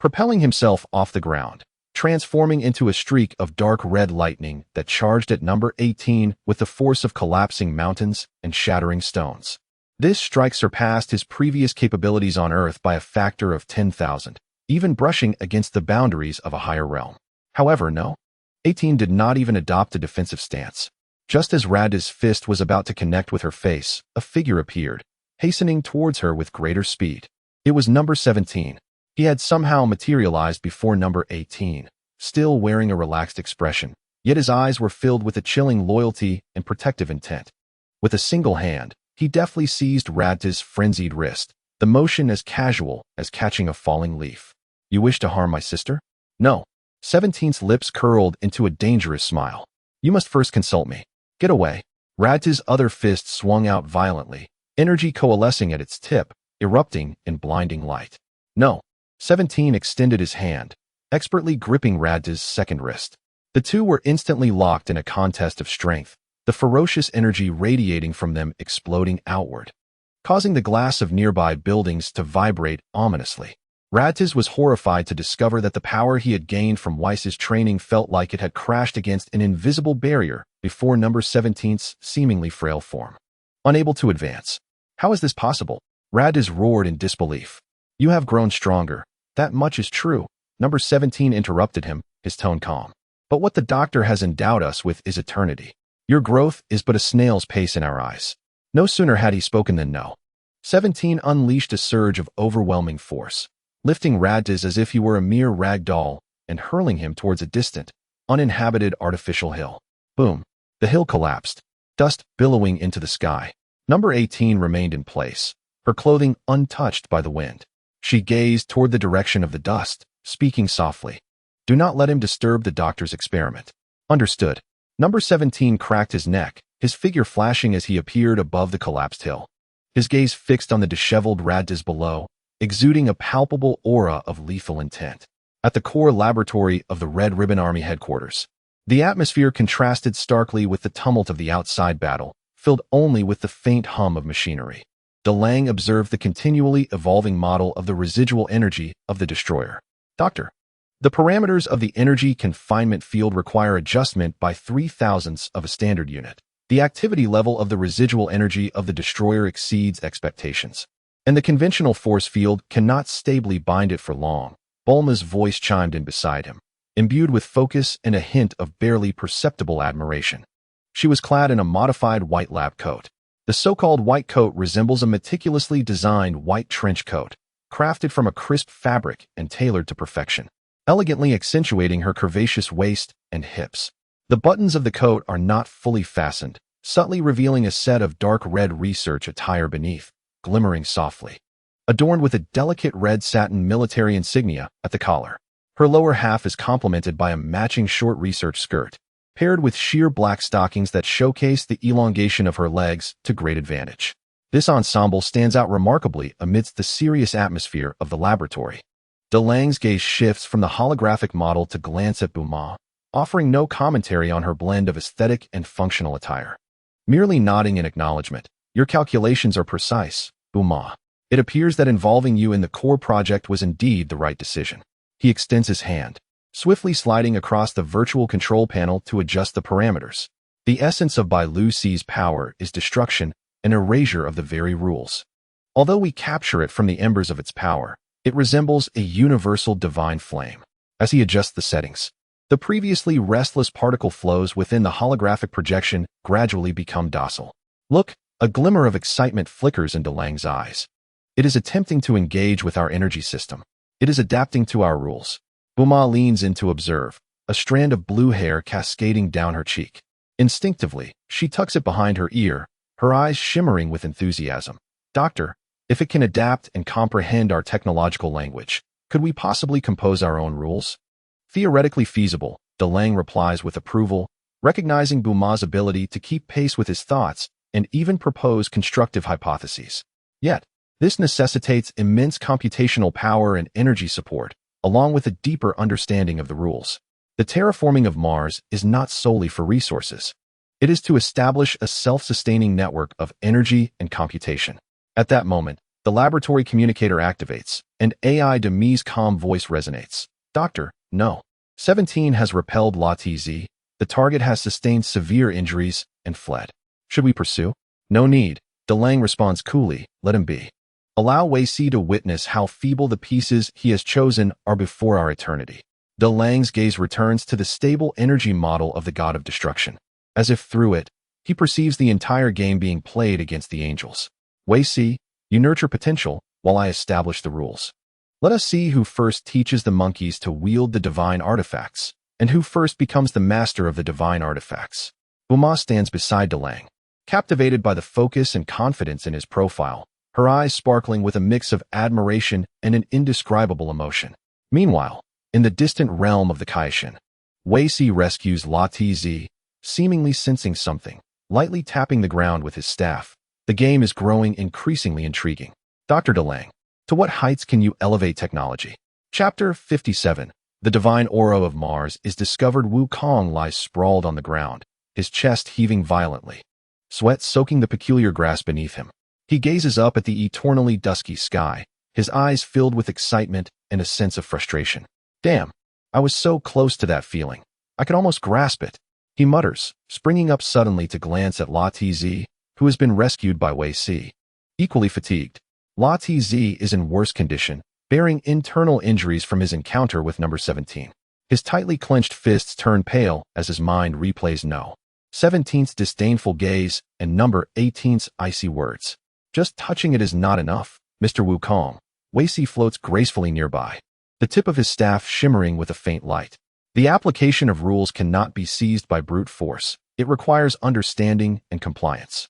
propelling himself off the ground, transforming into a streak of dark red lightning that charged at number 18 with the force of collapsing mountains and shattering stones. This strike surpassed his previous capabilities on Earth by a factor of 10,000, even brushing against the boundaries of a higher realm. However, no. 18 did not even adopt a defensive stance. Just as Radis' fist was about to connect with her face, a figure appeared, hastening towards her with greater speed. It was number 17. He had somehow materialized before number 18, still wearing a relaxed expression, yet his eyes were filled with a chilling loyalty and protective intent. With a single hand, he deftly seized Radis' frenzied wrist, the motion as casual as catching a falling leaf. You wish to harm my sister? No. 17's lips curled into a dangerous smile. You must first consult me. Get away. Radis' other fist swung out violently, energy coalescing at its tip, erupting in blinding light. No. 17 extended his hand, expertly gripping Radis' second wrist. The two were instantly locked in a contest of strength, the ferocious energy radiating from them exploding outward, causing the glass of nearby buildings to vibrate ominously. Radis was horrified to discover that the power he had gained from Weiss's training felt like it had crashed against an invisible barrier before number 17's seemingly frail form. Unable to advance. How is this possible? Radis roared in disbelief. You have grown stronger. That much is true. Number 17 interrupted him, his tone calm. But what the doctor has endowed us with is eternity. Your growth is but a snail's pace in our eyes. No sooner had he spoken than no. 17 unleashed a surge of overwhelming force, lifting Radis as if he were a mere rag doll and hurling him towards a distant, uninhabited artificial hill. Boom. The hill collapsed, dust billowing into the sky. Number 18 remained in place, her clothing untouched by the wind. She gazed toward the direction of the dust, speaking softly. Do not let him disturb the doctor's experiment. Understood. Number 17 cracked his neck, his figure flashing as he appeared above the collapsed hill. His gaze fixed on the disheveled Radis below, exuding a palpable aura of lethal intent. At the core laboratory of the Red Ribbon Army headquarters, the atmosphere contrasted starkly with the tumult of the outside battle, filled only with the faint hum of machinery. DeLang observed the continually evolving model of the residual energy of the destroyer. Doctor, the parameters of the energy confinement field require adjustment by 0.003 of a standard unit. The activity level of the residual energy of the destroyer exceeds expectations, and the conventional force field cannot stably bind it for long. Bulma's voice chimed in beside him, imbued with focus and a hint of barely perceptible admiration. She was clad in a modified white lab coat. The so-called white coat resembles a meticulously designed white trench coat, crafted from a crisp fabric and tailored to perfection, elegantly accentuating her curvaceous waist and hips. The buttons of the coat are not fully fastened, subtly revealing a set of dark red research attire beneath, glimmering softly, adorned with a delicate red satin military insignia at the collar. Her lower half is complemented by a matching short research skirt, paired with sheer black stockings that showcase the elongation of her legs to great advantage. This ensemble stands out remarkably amidst the serious atmosphere of the laboratory. DeLange's gaze shifts from the holographic model to glance at Beaumont, offering no commentary on her blend of aesthetic and functional attire. Merely nodding in acknowledgement, "Your calculations are precise, Beaumont. It appears that involving you in the core project was indeed the right decision." He extends his hand, swiftly sliding across the virtual control panel to adjust the parameters. The essence of Blatantly's power is destruction, an erasure of the very rules. Although we capture it from the embers of its power, it resembles a universal divine flame. As he adjusts the settings, the previously restless particle flows within the holographic projection gradually become docile. Look, a glimmer of excitement flickers in DeLange's eyes. It is attempting to engage with our energy system. It is adapting to our rules. Beaumont leans in to observe, a strand of blue hair cascading down her cheek. Instinctively, she tucks it behind her ear, her eyes shimmering with enthusiasm. "Doctor, if it can adapt and comprehend our technological language, could we possibly compose our own rules?" "Theoretically feasible," DeLange replies with approval, recognizing Beaumont's ability to keep pace with his thoughts and even propose constructive hypotheses. Yet, this necessitates immense computational power and energy support, along with a deeper understanding of the rules. The terraforming of Mars is not solely for resources. It is to establish a self-sustaining network of energy and computation. At that moment, the laboratory communicator activates, and AI Demi's calm voice resonates. "Doctor, no. 17 has repelled LATZ, the target has sustained severe injuries and fled. Should we pursue?" "No need," DeLange responds coolly, "let him be. Allow Wei-Si to witness how feeble the pieces he has chosen are before our eternity." DeLange's gaze returns to the stable energy model of the god of destruction. As if through it, he perceives the entire game being played against the angels. "Wei-Si, you nurture potential, while I establish the rules. Let us see who first teaches the monkeys to wield the divine artifacts, and who first becomes the master of the divine artifacts." Beaumont stands beside DeLange, captivated by the focus and confidence in his profile, her eyes sparkling with a mix of admiration and an indescribable emotion. Meanwhile, in the distant realm of the Kaishin, Wei-Si rescues LATZ, seemingly sensing something, lightly tapping the ground with his staff. The game is growing increasingly intriguing. "Dr. DeLange, to what heights can you elevate technology?" Chapter 57. The divine aura of Mars is discovered. Wukong lies sprawled on the ground, his chest heaving violently, sweat soaking the peculiar grass beneath him. He gazes up at the eternally dusky sky, his eyes filled with excitement and a sense of frustration. "Damn, I was so close to that feeling. I could almost grasp it," he mutters, springing up suddenly to glance at LATZ, who has been rescued by Wei-Si. Equally fatigued, LATZ is in worse condition, bearing internal injuries from his encounter with number 17. His tightly clenched fists turn pale as his mind replays No. 17's disdainful gaze and number 18's icy words. "Just touching it is not enough, Mr. Wukong." Wei-Si floats gracefully nearby, the tip of his staff shimmering with a faint light. The application of rules cannot be seized by brute force. It requires understanding and compliance.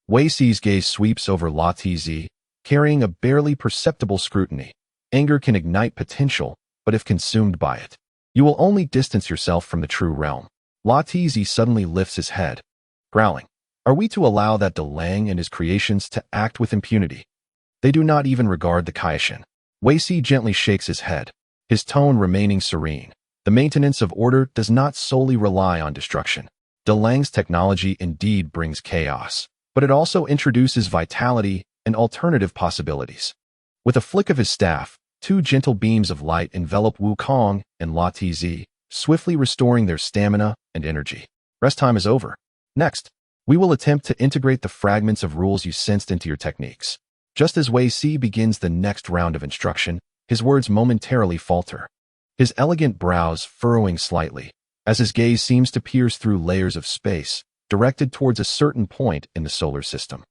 Wei-Si's gaze sweeps over LATZ, carrying a barely perceptible scrutiny. Anger can ignite potential, but if consumed by it, you will only distance yourself from the true realm. LATZ suddenly lifts his head, growling. "Are we to allow that DeLange and his creations to act with impunity? They do not even regard the Kaishin." Wei-Si gently shakes his head, his tone remaining serene. The maintenance of order does not solely rely on destruction. DeLange's technology indeed brings chaos, but it also introduces vitality and alternative possibilities. With a flick of his staff, two gentle beams of light envelop Wukong and LATZ, swiftly restoring their stamina and energy. "Rest time is over. Next, we will attempt to integrate the fragments of rules you sensed into your techniques." Just as Wei-Si begins the next round of instruction, his words momentarily falter, his elegant brows furrowing slightly, as his gaze seems to pierce through layers of space, directed towards a certain point in the solar system.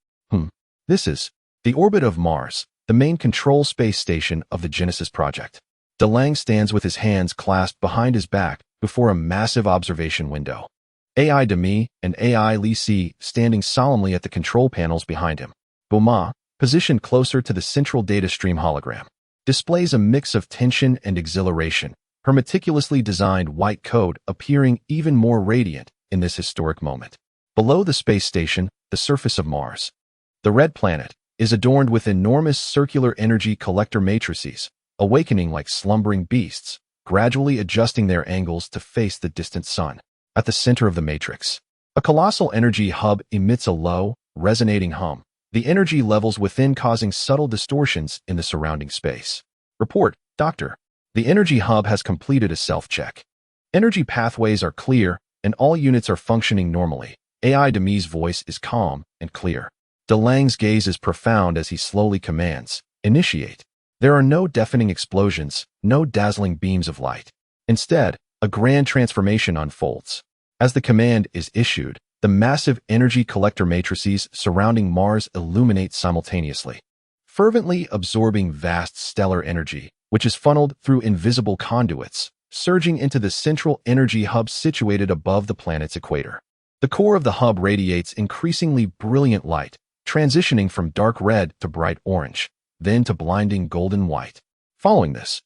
This is the orbit of Mars, the main control space station of the Genesis project. DeLange stands with his hands clasped behind his back before a massive observation window. AI Demi and AI Li-Si standing solemnly at the control panels behind him. Beaumont, positioned closer to the central data stream hologram, displays a mix of tension and exhilaration, her meticulously designed white coat appearing even more radiant in this historic moment. Below the space station, the surface of Mars. The red planet, is adorned with enormous circular energy collector matrices, awakening like slumbering beasts, gradually adjusting their angles to face the distant sun. At the center of the matrix, a colossal energy hub emits a low, resonating hum, the energy levels within causing subtle distortions in the surrounding space. Report, Doctor. The energy hub has completed a self-check. Energy pathways are clear, and all units are functioning normally. AI Demi's voice is calm and clear. DeLange's gaze is profound as he slowly commands, initiate. There are no deafening explosions, no dazzling beams of light. Instead, a grand transformation unfolds. As the command is issued, the massive energy collector matrices surrounding Mars illuminate simultaneously, fervently absorbing vast stellar energy, which is funneled through invisible conduits, surging into the central energy hub situated above the planet's equator. The core of the hub radiates increasingly brilliant light, transitioning from dark red to bright orange, then to blinding golden white. Following this,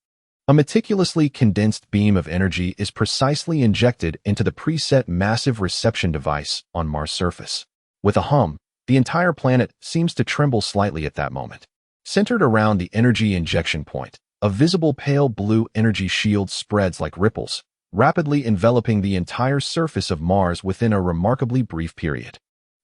a meticulously condensed beam of energy is precisely injected into the preset massive reception device on Mars' surface. With a hum, the entire planet seems to tremble slightly at that moment. Centered around the energy injection point, a visible pale blue energy shield spreads like ripples, rapidly enveloping the entire surface of Mars within a remarkably brief period.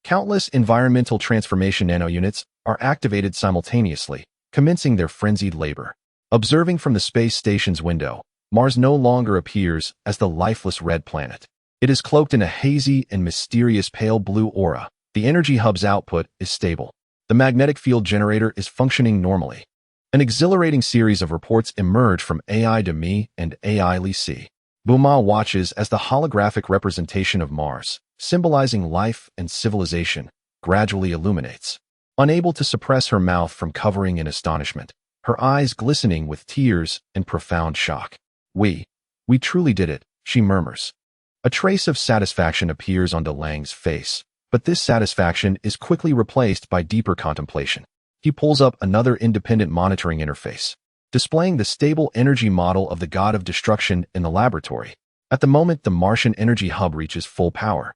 Countless environmental transformation nanounits are activated simultaneously, commencing their frenzied labor. Observing from the space station's window, Mars no longer appears as the lifeless red planet. It is cloaked in a hazy and mysterious pale blue aura. The energy hub's output is stable. The magnetic field generator is functioning normally. An exhilarating series of reports emerge from AI Demi and AI Lisi. Buma watches as the holographic representation of Mars, symbolizing life and civilization, gradually illuminates. Unable to suppress her mouth from covering in astonishment, her eyes glistening with tears and profound shock. We truly did it, she murmurs. A trace of satisfaction appears on DeLange's face, but this satisfaction is quickly replaced by deeper contemplation. He pulls up another independent monitoring interface, displaying the stable energy model of the god of destruction in the laboratory. At the moment the Martian energy hub reaches full power,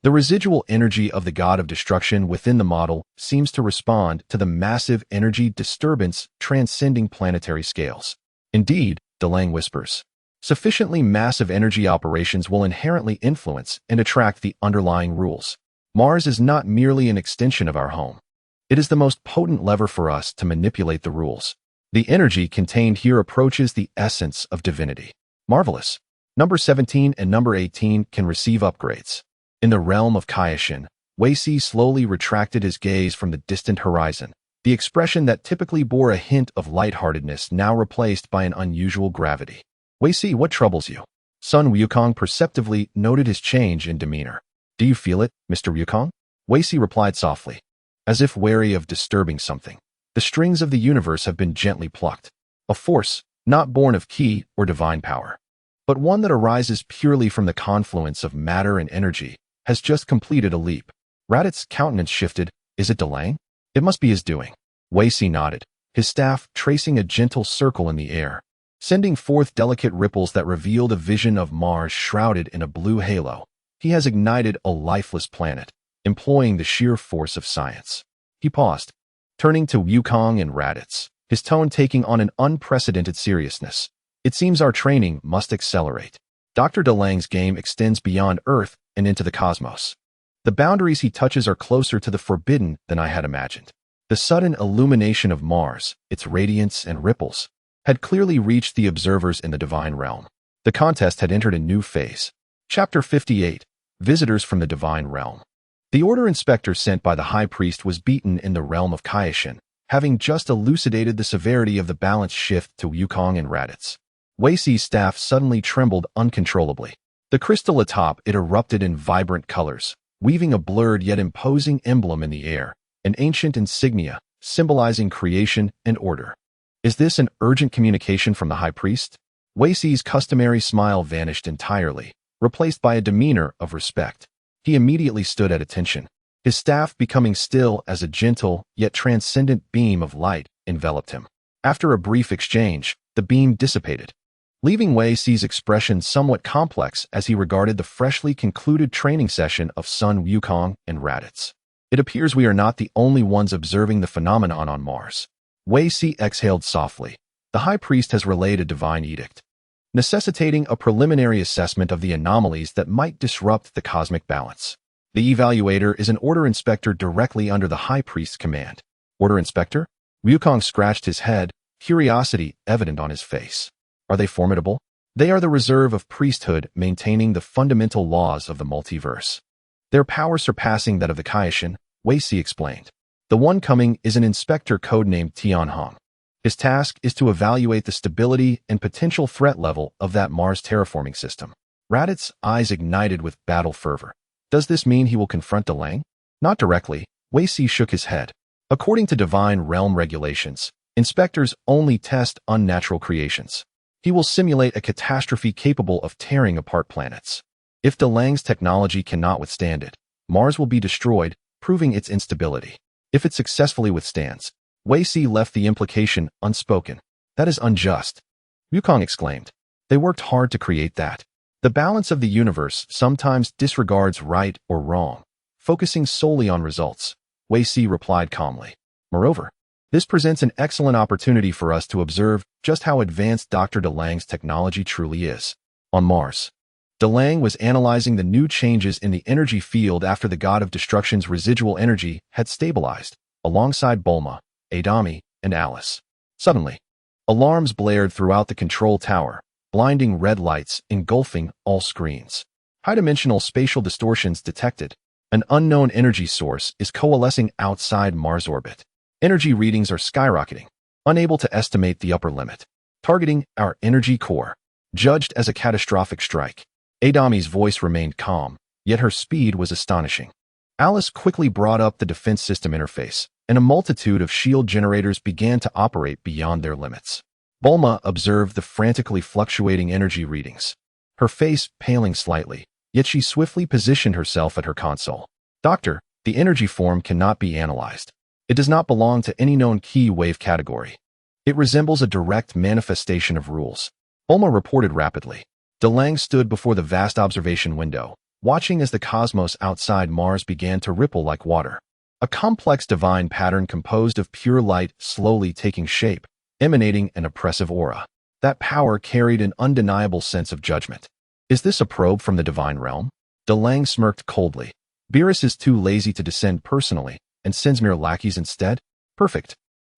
the residual energy of the god of destruction within the model seems to respond to the massive energy disturbance transcending planetary scales. Indeed, DeLange whispers, sufficiently massive energy operations will inherently influence and attract the underlying rules. Mars is not merely an extension of our home. It is the most potent lever for us to manipulate the rules. The energy contained here approaches the essence of divinity. Marvelous. Number 17 and number 18 can receive upgrades. In the realm of Kaioshin, Weici slowly retracted his gaze from the distant horizon, the expression that typically bore a hint of lightheartedness now replaced by an unusual gravity. Weici, what troubles you? Sun Wukong perceptively noted his change in demeanor. Do you feel it, Mr. Wukong? Weici replied softly, as if wary of disturbing something. The strings of the universe have been gently plucked. A force, not born of ki or divine power, but one that arises purely from the confluence of matter and energy, has just completed a leap. Radit's countenance shifted. Is it DeLange? It must be his doing. Weici nodded, his staff tracing a gentle circle in the air, sending forth delicate ripples that revealed a vision of Mars shrouded in a blue halo. He has ignited a lifeless planet, employing the sheer force of science. He paused, turning to Wukong and Raditz, his tone taking on an unprecedented seriousness. It seems our training must accelerate. Dr. DeLange's game extends beyond Earth and into the cosmos. The boundaries he touches are closer to the forbidden than I had imagined. The sudden illumination of Mars, its radiance and ripples, had clearly reached the observers in the divine realm. The contest had entered a new phase. Chapter 58. Visitors from the Divine Realm. The order inspector sent by the High Priest was beaten in the realm of Kaioshin, having just elucidated the severity of the balance shift to Wukong and Raditz. Weisi's staff suddenly trembled uncontrollably. The crystal atop it erupted in vibrant colors, weaving a blurred yet imposing emblem in the air, an ancient insignia symbolizing creation and order. Is this an urgent communication from the High Priest? Weisi's customary smile vanished entirely, replaced by a demeanor of respect. He immediately stood at attention, his staff becoming still as a gentle yet transcendent beam of light enveloped him. After a brief exchange, the beam dissipated, leaving Weisi's expression somewhat complex as he regarded the freshly concluded training session of Sun Wukong and Raditz. It appears we are not the only ones observing the phenomenon on Mars. Wei Si exhaled softly. The High Priest has relayed a divine edict, necessitating a preliminary assessment of the anomalies that might disrupt the cosmic balance. The evaluator is an Order Inspector directly under the High Priest's command. Order Inspector? Wukong scratched his head, curiosity evident on his face. Are they formidable? They are the reserve of priesthood maintaining the fundamental laws of the multiverse. Their power surpassing that of the Kaishan, Wei Si explained. The one coming is an inspector codenamed Tianhong. His task is to evaluate the stability and potential threat level of that Mars terraforming system. Radit's eyes ignited with battle fervor. Does this mean he will confront DeLang? Not directly, Wei Si shook his head. According to divine realm regulations, inspectors only test unnatural creations. He will simulate a catastrophe capable of tearing apart planets. If DeLang's technology cannot withstand it, Mars will be destroyed, proving its instability. If it successfully withstands, Wei Si left the implication unspoken. That is unjust. Wukong exclaimed. They worked hard to create that. The balance of the universe sometimes disregards right or wrong, focusing solely on results. Wei Si replied calmly. Moreover, this presents an excellent opportunity for us to observe just how advanced Dr. DeLang's technology truly is. On Mars, DeLang was analyzing the new changes in the energy field after the God of Destruction's residual energy had stabilized, alongside Bulma, Adami, and Alice. Suddenly, alarms blared throughout the control tower, blinding red lights engulfing all screens. High-dimensional spatial distortions detected. An unknown energy source is coalescing outside Mars orbit. Energy readings are skyrocketing, unable to estimate the upper limit. Targeting our energy core, judged as a catastrophic strike. Adami's voice remained calm, yet her speed was astonishing. Alice quickly brought up the defense system interface, and a multitude of shield generators began to operate beyond their limits. Bulma observed the frantically fluctuating energy readings, her face paling slightly, yet she swiftly positioned herself at her console. Doctor, the energy form cannot be analyzed. It does not belong to any known key wave category. It resembles a direct manifestation of rules. Bulma reported rapidly. DeLang stood before the vast observation window, watching as the cosmos outside Mars began to ripple like water. A complex divine pattern composed of pure light slowly taking shape, emanating an oppressive aura. That power carried an undeniable sense of judgment. Is this a probe from the divine realm? DeLang smirked coldly. Beerus is too lazy to descend personally, and sends mere lackeys instead? Perfect.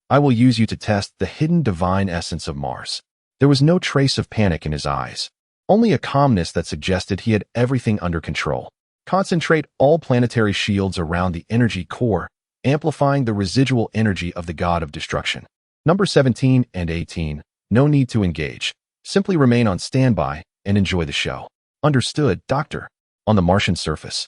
I will use you to test the hidden divine essence of Mars. There was no trace of panic in his eyes, only a calmness that suggested he had everything under control. Concentrate all planetary shields around the energy core, amplifying the residual energy of the God of Destruction. Number 17 and 18, no need to engage. Simply remain on standby and enjoy the show. Understood, Doctor. On the Martian surface,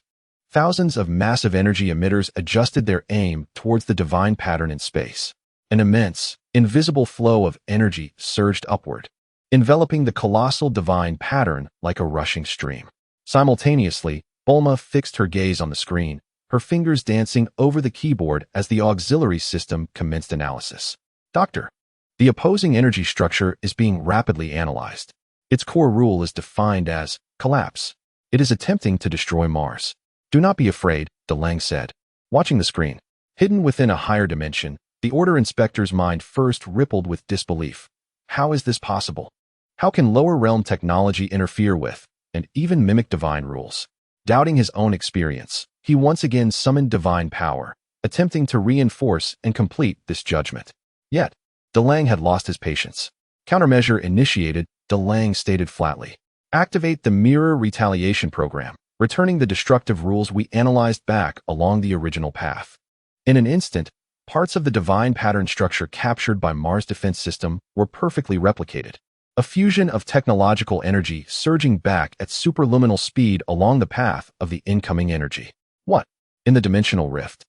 thousands of massive energy emitters adjusted their aim towards the divine pattern in space. An immense, invisible flow of energy surged upward, enveloping the colossal divine pattern like a rushing stream. Simultaneously, Bulma fixed her gaze on the screen, her fingers dancing over the keyboard as the auxiliary system commenced analysis. Doctor, the opposing energy structure is being rapidly analyzed. Its core rule is defined as collapse. It is attempting to destroy Mars. Do not be afraid, DeLang said. Watching the screen, hidden within a higher dimension, the Order Inspector's mind first rippled with disbelief. How is this possible? How can lower realm technology interfere with, and even mimic divine rules? Doubting his own experience, he once again summoned divine power, attempting to reinforce and complete this judgment. Yet, DeLang had lost his patience. Countermeasure initiated, DeLang stated flatly. Activate the mirror retaliation program, returning the destructive rules we analyzed back along the original path. In an instant, parts of the divine pattern structure captured by Mars' defense system were perfectly replicated. A fusion of technological energy surging back at superluminal speed along the path of the incoming energy. What? In the dimensional rift?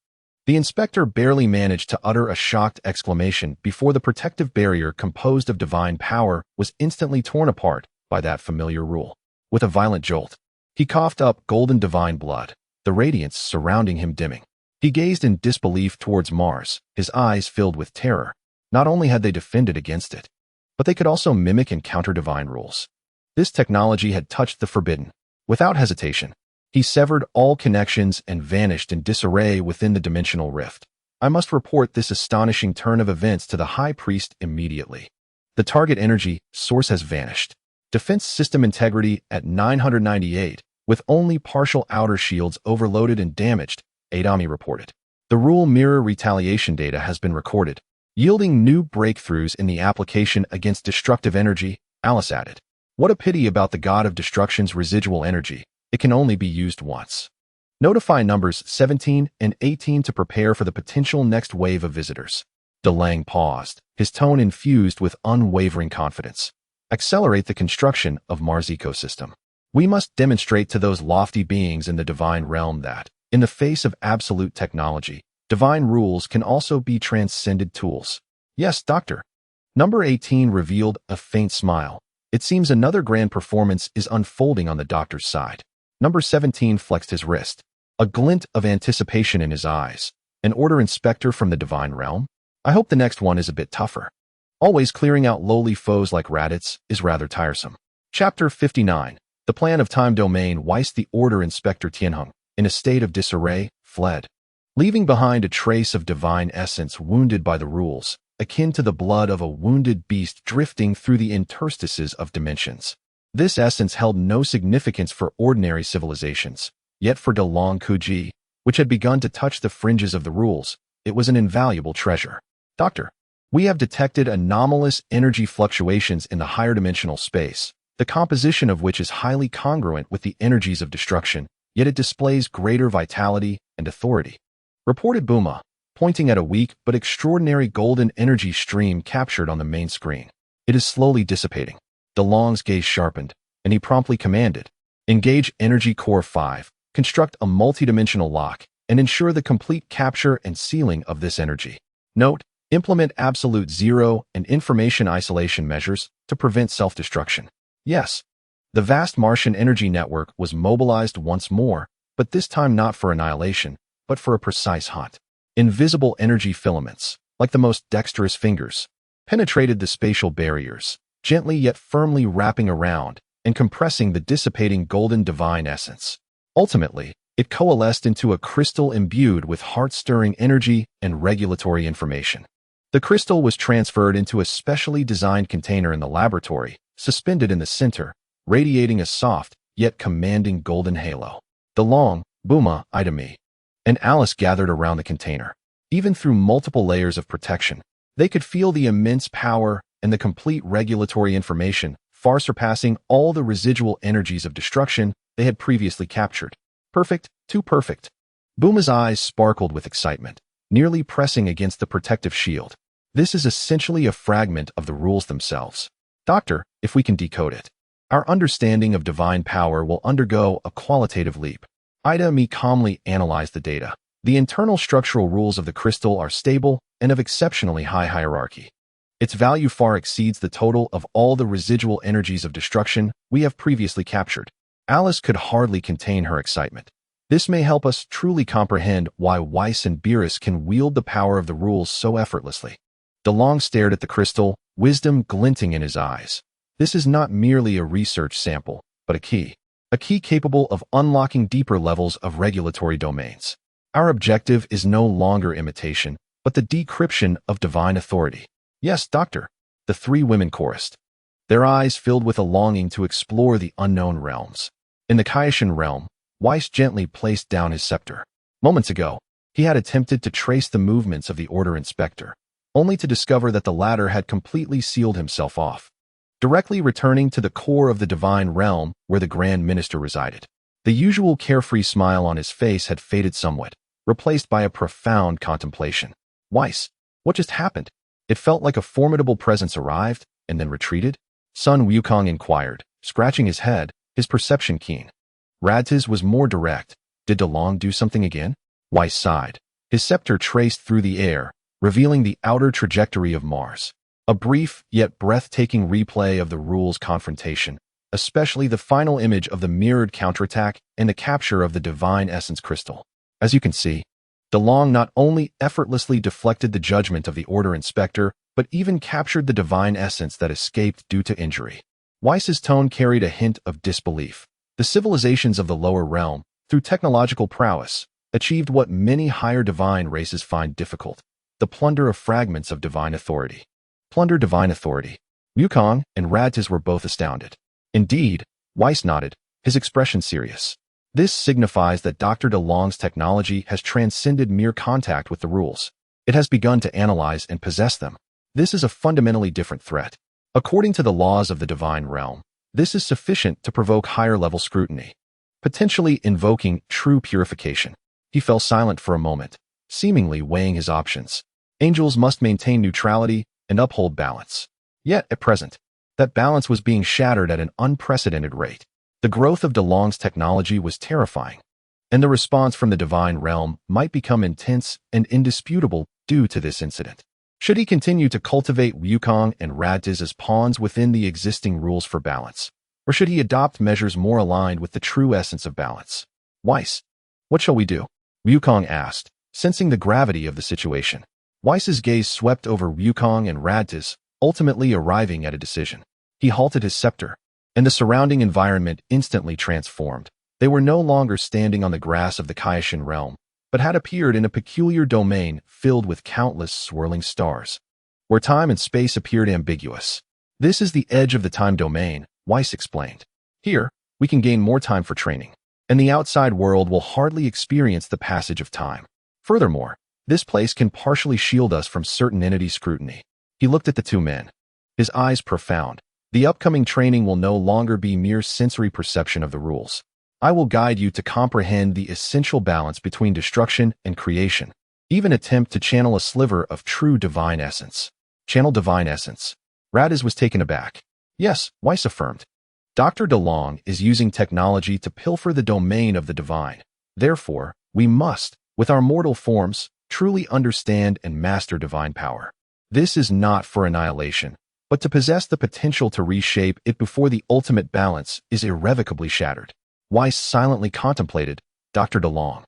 The inspector barely managed to utter a shocked exclamation before the protective barrier composed of divine power was instantly torn apart by that familiar rule. With a violent jolt, he coughed up golden divine blood, the radiance surrounding him dimming. He gazed in disbelief towards Mars, his eyes filled with terror. Not only had they defended against it, but they could also mimic and counter divine rules. This technology had touched the forbidden. Without hesitation, He severed all connections and vanished in disarray within the dimensional rift. I must report this astonishing turn of events to the High Priest immediately. The target energy source has vanished. Defense system integrity at 998, with only partial outer shields overloaded and damaged, Adami reported. The rule mirror retaliation data has been recorded, yielding new breakthroughs in the application against destructive energy, Alice added. What a pity about the god of destruction's residual energy. It can only be used once. Notify numbers 17 and 18 to prepare for the potential next wave of visitors. DeLange paused, his tone infused with unwavering confidence. Accelerate the construction of Mars' ecosystem. We must demonstrate to those lofty beings in the divine realm that, in the face of absolute technology, divine rules can also be transcended tools. Yes, Doctor. Number 18 revealed a faint smile. It seems another grand performance is unfolding on the doctor's side. Number 17 flexed his wrist, a glint of anticipation in his eyes. An order inspector from the divine realm? I hope the next one is a bit tougher. Always clearing out lowly foes like Raditz is rather tiresome. Chapter 59. The plan of time domain. Weiss, the order inspector Tianheng, in a state of disarray, fled, leaving behind a trace of divine essence wounded by the rules, akin to the blood of a wounded beast drifting through the interstices of dimensions. This essence held no significance for ordinary civilizations, yet for DeLange Kuji, which had begun to touch the fringes of the rules, it was an invaluable treasure. Doctor, we have detected anomalous energy fluctuations in the higher dimensional space, the composition of which is highly congruent with the energies of destruction, yet it displays greater vitality and authority. Reported Buma, pointing at a weak but extraordinary golden energy stream captured on the main screen. It is slowly dissipating. DeLange's gaze sharpened, and he promptly commanded, engage Energy Core 5, construct a multidimensional lock, and ensure the complete capture and sealing of this energy. Note, implement absolute zero and information isolation measures to prevent self-destruction. Yes, the vast Martian energy network was mobilized once more, but this time not for annihilation, but for a precise hunt. Invisible energy filaments, like the most dexterous fingers, penetrated the spatial barriers, gently yet firmly wrapping around and compressing the dissipating golden divine essence. Ultimately, it coalesced into a crystal imbued with heart-stirring energy and regulatory information. The crystal was transferred into a specially designed container in the laboratory, suspended in the center, radiating a soft yet commanding golden halo. DeLange, Buma, Idami, and Alice gathered around the container. Even through multiple layers of protection, they could feel the immense power and the complete regulatory information, far surpassing all the residual energies of destruction they had previously captured. Perfect, too perfect. Buma's eyes sparkled with excitement, nearly pressing against the protective shield. This is essentially a fragment of the rules themselves. Doctor, if we can decode it, our understanding of divine power will undergo a qualitative leap. Ida calmly analyzed the data. The internal structural rules of the crystal are stable and of exceptionally high hierarchy. Its value far exceeds the total of all the residual energies of destruction we have previously captured. Alice could hardly contain her excitement. This may help us truly comprehend why Weiss and Beerus can wield the power of the rules so effortlessly. DeLange stared at the crystal, wisdom glinting in his eyes. This is not merely a research sample, but a key capable of unlocking deeper levels of regulatory domains. Our objective is no longer imitation, but the decryption of divine authority. Yes, Doctor, the three women chorused, their eyes filled with a longing to explore the unknown realms. In the Kaishan realm, Weiss gently placed down his scepter. Moments ago, he had attempted to trace the movements of the Order Inspector, only to discover that the latter had completely sealed himself off, directly returning to the core of the divine realm where the Grand Minister resided. The usual carefree smile on his face had faded somewhat, replaced by a profound contemplation. Weiss, what just happened? It felt like a formidable presence arrived and then retreated. Sun Wukong inquired, scratching his head, his perception keen. Raditz was more direct. Did DeLange do something again? Weiss sighed. His scepter traced through the air, revealing the outer trajectory of Mars. A brief yet breathtaking replay of the rules confrontation, especially the final image of the mirrored counterattack and the capture of the divine essence crystal. As you can see, DeLange not only effortlessly deflected the judgment of the Order Inspector, but even captured the divine essence that escaped due to injury. Weiss's tone carried a hint of disbelief. The civilizations of the lower realm, through technological prowess, achieved what many higher divine races find difficult: the plunder of fragments of divine authority. Plunder divine authority. Wukong and Radtiz were both astounded. Indeed, Weiss nodded, his expression serious. This signifies that Dr. DeLong's technology has transcended mere contact with the rules. It has begun to analyze and possess them. This is a fundamentally different threat. According to the laws of the divine realm, this is sufficient to provoke higher-level scrutiny, potentially invoking true purification. He fell silent for a moment, seemingly weighing his options. Angels must maintain neutrality and uphold balance. Yet, at present, that balance was being shattered at an unprecedented rate. The growth of DeLong's technology was terrifying, and the response from the divine realm might become intense and indisputable due to this incident. Should he continue to cultivate Wukong and Radtiz as pawns within the existing rules for balance, or should he adopt measures more aligned with the true essence of balance? Weiss, what shall we do? Wukong asked, sensing the gravity of the situation. Weiss's gaze swept over Wukong and Radtiz, ultimately arriving at a decision. He halted his scepter, and the surrounding environment instantly transformed. They were no longer standing on the grass of the Kaioshin realm, but had appeared in a peculiar domain filled with countless swirling stars, where time and space appeared ambiguous. This is the edge of the time domain, Weiss explained. Here, we can gain more time for training, and the outside world will hardly experience the passage of time. Furthermore, this place can partially shield us from certain entity scrutiny. He looked at the two men, his eyes profound. The upcoming training will no longer be mere sensory perception of the rules. I will guide you to comprehend the essential balance between destruction and creation. Even attempt to channel a sliver of true divine essence. Channel divine essence. Radtiz was taken aback. Yes, Weiss affirmed. Dr. DeLong is using technology to pilfer the domain of the divine. Therefore, we must, with our mortal forms, truly understand and master divine power. This is not for annihilation, but to possess the potential to reshape it before the ultimate balance is irrevocably shattered. Weiss silently contemplated. Dr. DeLong,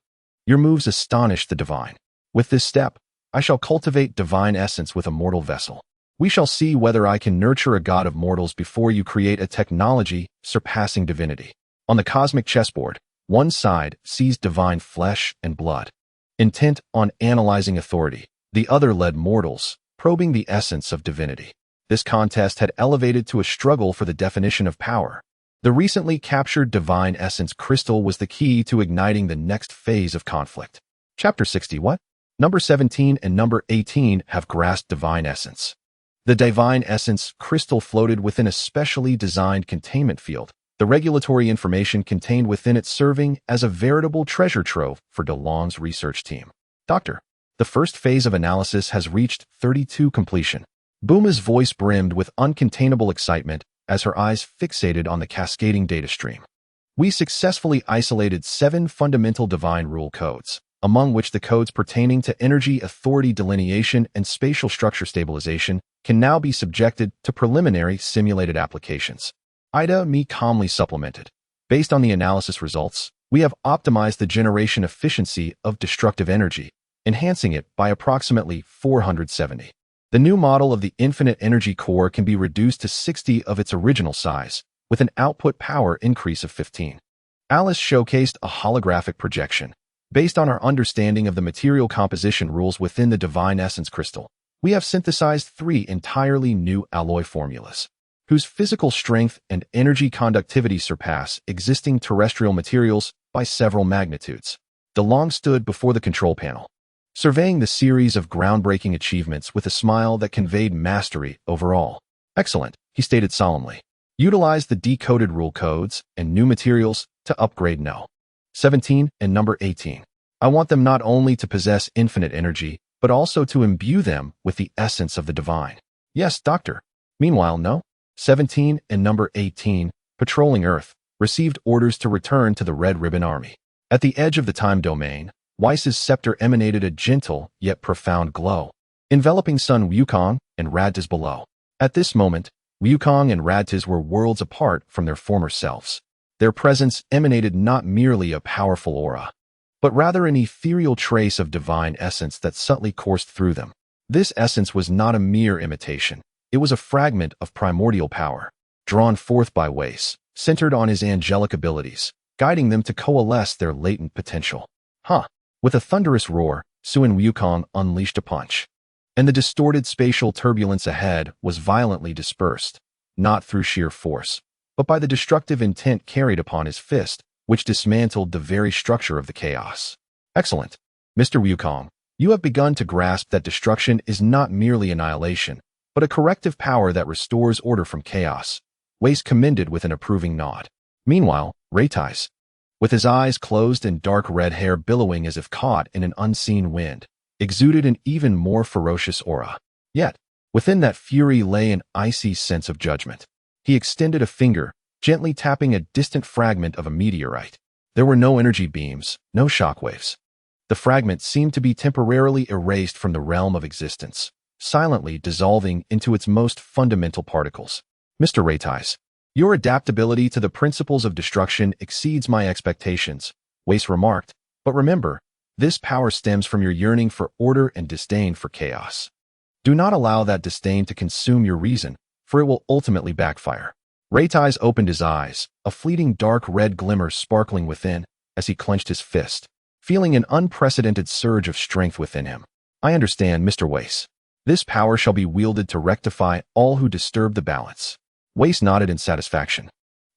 your moves astonished the divine. With this step, I shall cultivate divine essence with a mortal vessel. We shall see whether I can nurture a god of mortals before you create a technology surpassing divinity. On the cosmic chessboard, one side sees divine flesh and blood, intent on analyzing authority. The other led mortals, probing the essence of divinity. This contest had elevated to a struggle for the definition of power. The recently captured divine essence crystal was the key to igniting the next phase of conflict. Chapter 60. What? Number 17 and number 18 have grasped divine essence. The divine essence crystal floated within a specially designed containment field, the regulatory information contained within it serving as a veritable treasure trove for DeLong's research team. Doctor, the first phase of analysis has reached 32 completion. Buma's voice brimmed with uncontainable excitement as her eyes fixated on the cascading data stream. We successfully isolated 7 fundamental divine rule codes, among which the codes pertaining to energy authority delineation and spatial structure stabilization can now be subjected to preliminary simulated applications. Ida Me calmly supplemented. Based on the analysis results, we have optimized the generation efficiency of destructive energy, enhancing it by approximately 470. The new model of the infinite energy core can be reduced to 60 of its original size, with an output power increase of 15. Alice showcased a holographic projection. Based on our understanding of the material composition rules within the divine essence crystal, we have synthesized 3 entirely new alloy formulas, whose physical strength and energy conductivity surpass existing terrestrial materials by several magnitudes. DeLong stood before the control panel, surveying the series of groundbreaking achievements with a smile that conveyed mastery overall. Excellent, he stated solemnly. Utilize the decoded rule codes and new materials to upgrade No. 17 and number 18. I want them not only to possess infinite energy, but also to imbue them with the essence of the divine. Yes, Doctor. Meanwhile, No. 17 and number 18, patrolling Earth, received orders to return to the Red Ribbon Army. At the edge of the time domain, Weiss's scepter emanated a gentle yet profound glow, enveloping Sun Wukong and Radtiz below. At this moment, Wukong and Radtiz were worlds apart from their former selves. Their presence emanated not merely a powerful aura, but rather an ethereal trace of divine essence that subtly coursed through them. This essence was not a mere imitation. It was a fragment of primordial power, drawn forth by Weiss, centered on his angelic abilities. guiding them to coalesce their latent potential. With a thunderous roar, Suin Wukong unleashed a punch, and the distorted spatial turbulence ahead was violently dispersed, not through sheer force, but by the destructive intent carried upon his fist, which dismantled the very structure of the chaos. Excellent. Mr. Wukong, you have begun to grasp that destruction is not merely annihilation, but a corrective power that restores order from chaos. Weiss commended with an approving nod. Meanwhile, Reitais, with his eyes closed and dark red hair billowing as if caught in an unseen wind, exuded an even more ferocious aura. Yet, within that fury lay an icy sense of judgment. He extended a finger, gently tapping a distant fragment of a meteorite. There were no energy beams, no shockwaves. The fragment seemed to be temporarily erased from the realm of existence, silently dissolving into its most fundamental particles. Mr. Reitais, your adaptability to the principles of destruction exceeds my expectations, Weiss remarked, but remember, this power stems from your yearning for order and disdain for chaos. Do not allow that disdain to consume your reason, for it will ultimately backfire. Reitais opened his eyes, a fleeting dark red glimmer sparkling within, as he clenched his fist, feeling an unprecedented surge of strength within him. I understand, Mr. Weiss. This power shall be wielded to rectify all who disturb the balance. Weiss nodded in satisfaction,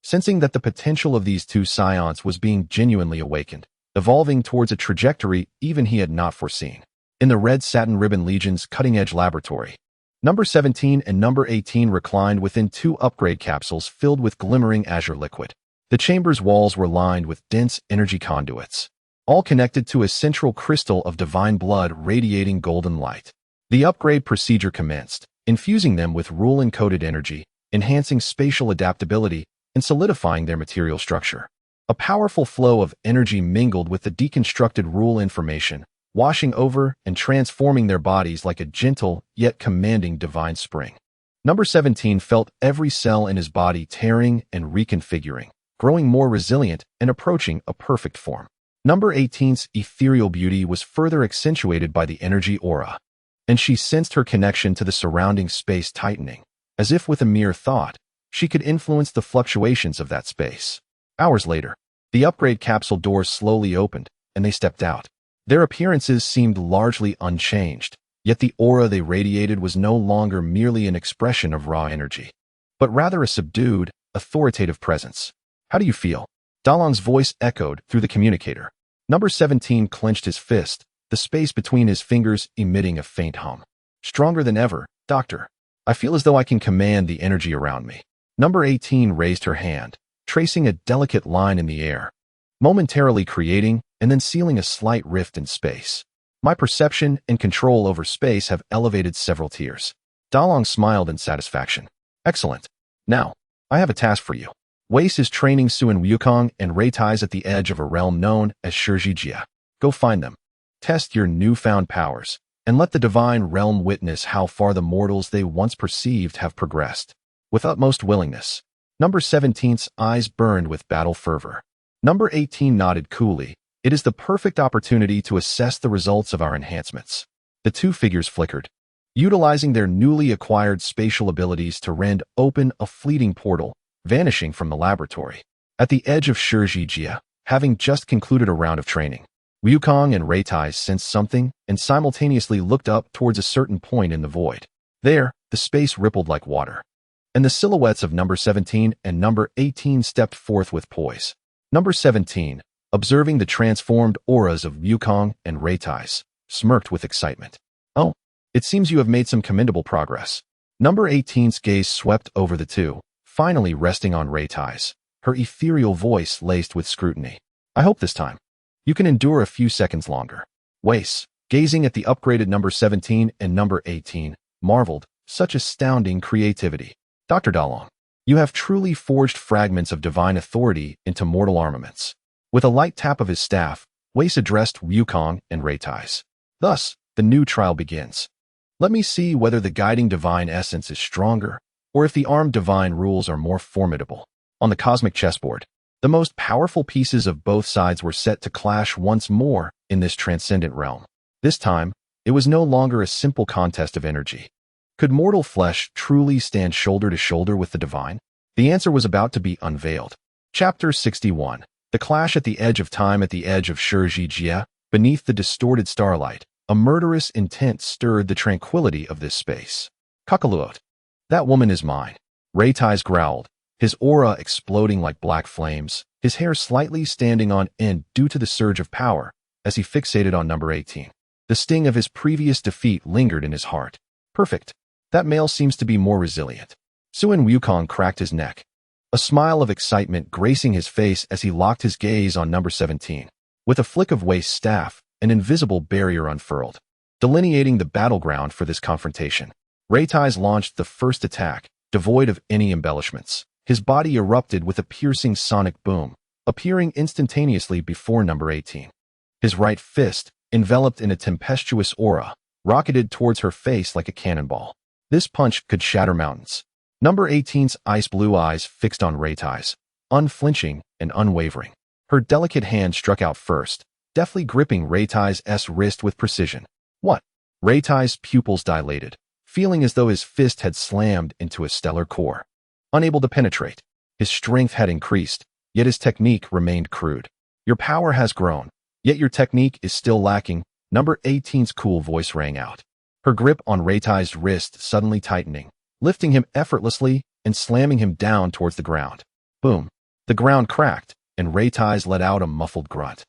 sensing that the potential of these two scions was being genuinely awakened, evolving towards a trajectory even he had not foreseen. In the Red Satin Ribbon Legion's cutting-edge laboratory, Number 17 and Number 18 reclined within two upgrade capsules filled with glimmering azure liquid. The chamber's walls were lined with dense energy conduits, all connected to a central crystal of divine blood radiating golden light. The upgrade procedure commenced, infusing them with rule-encoded energy, enhancing spatial adaptability, and solidifying their material structure. A powerful flow of energy mingled with the deconstructed rule information, washing over and transforming their bodies like a gentle yet commanding divine spring. Number 17 felt every cell in his body tearing and reconfiguring, growing more resilient and approaching a perfect form. Number 18's ethereal beauty was further accentuated by the energy aura, and she sensed her connection to the surrounding space tightening, as if with a mere thought, she could influence the fluctuations of that space. Hours later, the upgrade capsule doors slowly opened, and they stepped out. Their appearances seemed largely unchanged, yet the aura they radiated was no longer merely an expression of raw energy, but rather a subdued, authoritative presence. How do you feel? Dalong's voice echoed through the communicator. Number 17 clenched his fist, the space between his fingers emitting a faint hum. Stronger than ever, Doctor. I feel as though I can command the energy around me. Number 18 raised her hand, tracing a delicate line in the air, momentarily creating and then sealing a slight rift in space. My perception and control over space have elevated several tiers. Dalong smiled in satisfaction. Excellent. Now, I have a task for you. Weiss is training Suin Wukong and Reitais at the edge of a realm known as Shizhijia. Go find them. Test your newfound powers, and let the divine realm witness how far the mortals they once perceived have progressed. With utmost willingness, Number 17's eyes burned with battle fervor. Number 18 nodded coolly. It is the perfect opportunity to assess the results of our enhancements. The two figures flickered, utilizing their newly acquired spatial abilities to rend open a fleeting portal, vanishing from the laboratory. At the edge of Shizhijia, having just concluded a round of training, Wukong and Reitais sensed something and simultaneously looked up towards a certain point in the void. There, the space rippled like water, and the silhouettes of Number 17 and Number 18 stepped forth with poise. Number 17, observing the transformed auras of Wukong and Reitais, smirked with excitement. Oh, it seems you have made some commendable progress. Number 18's gaze swept over the two, finally resting on Reitais, her ethereal voice laced with scrutiny. I hope this time you can endure a few seconds longer. Weiss, gazing at the upgraded Number 17 and Number 18, marveled, such astounding creativity. Dr. Dalong, you have truly forged fragments of divine authority into mortal armaments. With a light tap of his staff, Weiss addressed Wukong and Reitais. Thus, the new trial begins. Let me see whether the guiding divine essence is stronger, or if the armed divine rules are more formidable. On the cosmic chessboard, the most powerful pieces of both sides were set to clash once more in this transcendent realm. This time, it was no longer a simple contest of energy. Could mortal flesh truly stand shoulder to shoulder with the divine? The answer was about to be unveiled. Chapter 61. The clash at the edge of time, at the edge of Shurjijia, beneath the distorted starlight, a murderous intent stirred the tranquility of this space. Kakaluot. That woman is mine. Raytais growled, his aura exploding like black flames, his hair slightly standing on end due to the surge of power, as he fixated on number 18. The sting of his previous defeat lingered in his heart. Perfect. That male seems to be more resilient. Suin Wukong cracked his neck, a smile of excitement gracing his face as he locked his gaze on number 17. With a flick of Wei's staff, an invisible barrier unfurled, delineating the battleground for this confrontation. Raytais launched the first attack, devoid of any embellishments. His body erupted with a piercing sonic boom, appearing instantaneously before number 18. His right fist, enveloped in a tempestuous aura, rocketed towards her face like a cannonball. This punch could shatter mountains. Number 18's ice blue eyes fixed on Raytais, unflinching and unwavering. Her delicate hand struck out first, deftly gripping Raytais' wrist with precision. What? Raytais' pupils dilated, feeling as though his fist had slammed into a stellar core. Unable to penetrate, his strength had increased, yet his technique remained crude. Your power has grown, yet your technique is still lacking, number 18's cool voice rang out. Her grip on Raytais' wrist suddenly tightening, lifting him effortlessly and slamming him down towards the ground. Boom. The ground cracked, and Raytais let out a muffled grunt.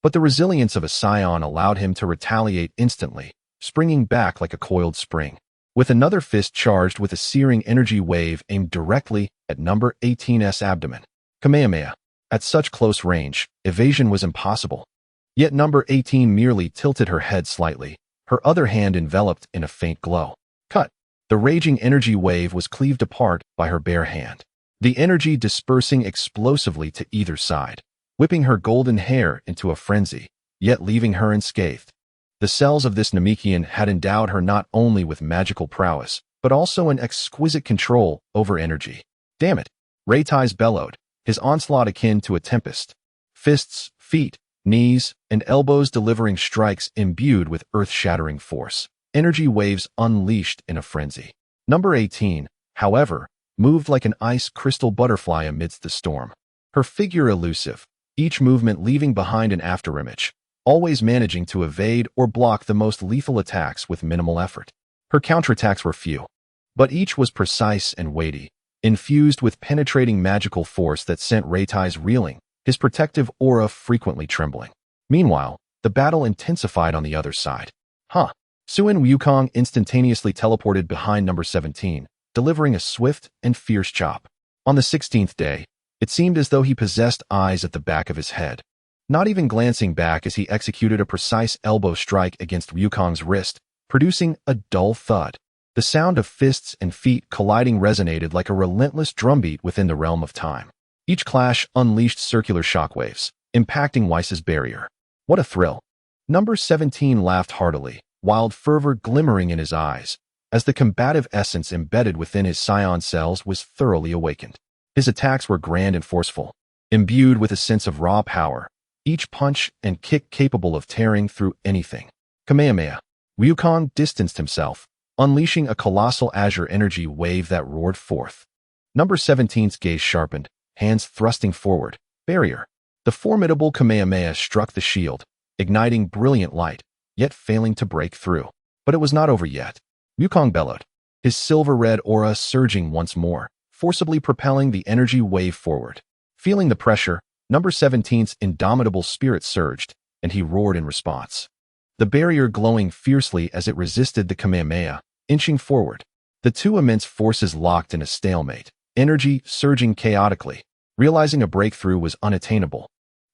But the resilience of a scion allowed him to retaliate instantly, springing back like a coiled spring, with another fist charged with a searing energy wave aimed directly at number 18's abdomen. Kamehameha. At such close range, evasion was impossible. Yet number 18 merely tilted her head slightly, her other hand enveloped in a faint glow. Cut. The raging energy wave was cleaved apart by her bare hand, the energy dispersing explosively to either side, whipping her golden hair into a frenzy, yet leaving her unscathed. The cells of this Namekian had endowed her not only with magical prowess, but also an exquisite control over energy. Damn it! Raytais bellowed, his onslaught akin to a tempest. Fists, feet, knees, and elbows delivering strikes imbued with earth-shattering force. Energy waves unleashed in a frenzy. Number 18, however, moved like an ice crystal butterfly amidst the storm. Her figure elusive, each movement leaving behind an afterimage, always managing to evade or block the most lethal attacks with minimal effort. Her counterattacks were few, but each was precise and weighty, infused with penetrating magical force that sent Raytais reeling, his protective aura frequently trembling. Meanwhile, the battle intensified on the other side. Suin Wukong instantaneously teleported behind number 17, delivering a swift and fierce chop. On the 16th day, it seemed as though he possessed eyes at the back of his head, not even glancing back as he executed a precise elbow strike against Wukong's wrist, producing a dull thud. The sound of fists and feet colliding resonated like a relentless drumbeat within the realm of time. Each clash unleashed circular shockwaves, impacting Weiss's barrier. What a thrill! Number 17 laughed heartily, wild fervor glimmering in his eyes, as the combative essence embedded within his scion cells was thoroughly awakened. His attacks were grand and forceful, imbued with a sense of raw power, each punch and kick capable of tearing through anything. Kamehameha. Wukong distanced himself, unleashing a colossal azure energy wave that roared forth. Number 17's gaze sharpened, hands thrusting forward. Barrier. The formidable Kamehameha struck the shield, igniting brilliant light, yet failing to break through. But it was not over yet. Wukong bellowed, his silver-red aura surging once more, forcibly propelling the energy wave forward. Feeling the pressure, number 17's indomitable spirit surged, and he roared in response. The barrier glowing fiercely as it resisted the Kamehameha, inching forward. The two immense forces locked in a stalemate, energy surging chaotically. Realizing a breakthrough was unattainable,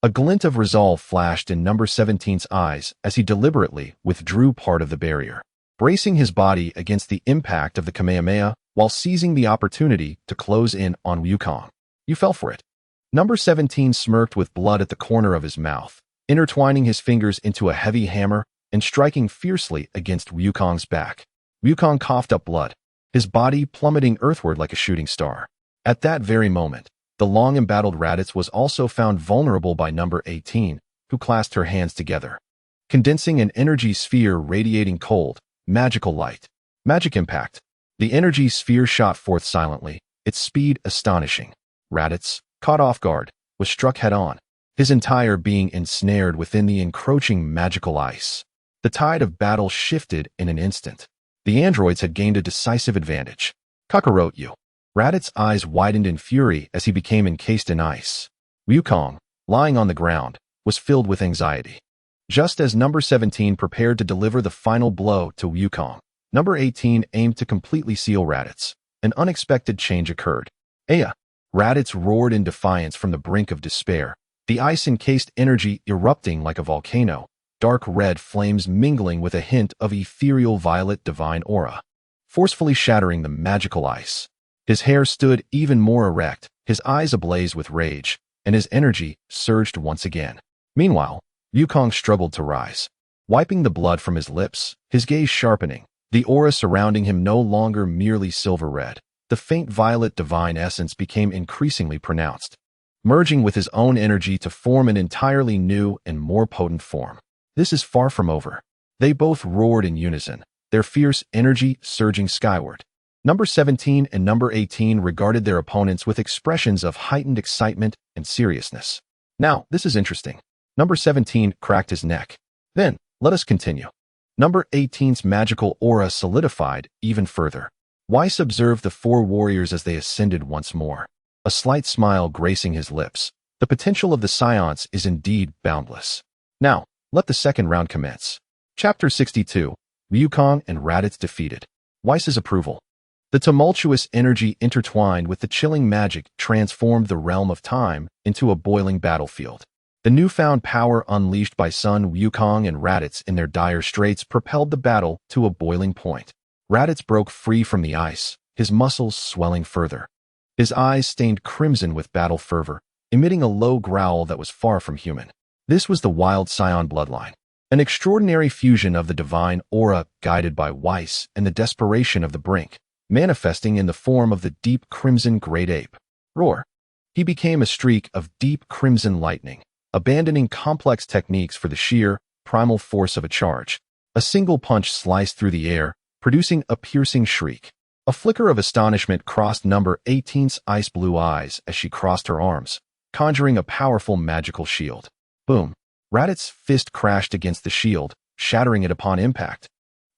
a glint of resolve flashed in number 17's eyes as he deliberately withdrew part of the barrier, bracing his body against the impact of the Kamehameha while seizing the opportunity to close in on Wukong. You fell for it. Number 17 smirked with blood at the corner of his mouth, intertwining his fingers into a heavy hammer and striking fiercely against Wukong's back. Wukong coughed up blood, his body plummeting earthward like a shooting star. At that very moment, the long-embattled Raditz was also found vulnerable by number 18, who clasped her hands together, condensing an energy sphere radiating cold, magical light. Magic impact. The energy sphere shot forth silently, its speed astonishing. Raditz, caught off guard, was struck head-on, his entire being ensnared within the encroaching magical ice. The tide of battle shifted in an instant. The androids had gained a decisive advantage. Kakarot you. Raditz' eyes widened in fury as he became encased in ice. Wukong, lying on the ground, was filled with anxiety. Just as number 17 prepared to deliver the final blow to Wukong, number 18 aimed to completely seal Raditz. An unexpected change occurred. Aya! Raditz roared in defiance from the brink of despair, the ice-encased energy erupting like a volcano, dark red flames mingling with a hint of ethereal violet divine aura, forcefully shattering the magical ice. His hair stood even more erect, his eyes ablaze with rage, and his energy surged once again. Meanwhile, Wukong struggled to rise. Wiping the blood from his lips, his gaze sharpening, the aura surrounding him no longer merely silver red. The faint violet divine essence became increasingly pronounced, merging with his own energy to form an entirely new and more potent form. This is far from over. They both roared in unison, their fierce energy surging skyward. Number 17 and number 18 regarded their opponents with expressions of heightened excitement and seriousness. Now, this is interesting. Number 17 cracked his neck. Then, let us continue. Number 18's magical aura solidified even further. Weiss observed the four warriors as they ascended once more, a slight smile gracing his lips. The potential of the seance is indeed boundless. Now, let the second round commence. Chapter 62, Wukong and Raditz defeated. Weiss's approval. The tumultuous energy intertwined with the chilling magic transformed the realm of time into a boiling battlefield. The newfound power unleashed by Sun Wukong and Raditz in their dire straits propelled the battle to a boiling point. Raditz broke free from the ice, his muscles swelling further. His eyes stained crimson with battle fervor, emitting a low growl that was far from human. This was the wild Scion bloodline, an extraordinary fusion of the divine aura guided by Weiss and the desperation of the brink, manifesting in the form of the deep crimson great ape. Roar! He became a streak of deep crimson lightning, abandoning complex techniques for the sheer, primal force of a charge. A single punch sliced through the air, producing a piercing shriek. A flicker of astonishment crossed number 18's ice-blue eyes as she crossed her arms, conjuring a powerful magical shield. Boom! Raditz's fist crashed against the shield, shattering it upon impact.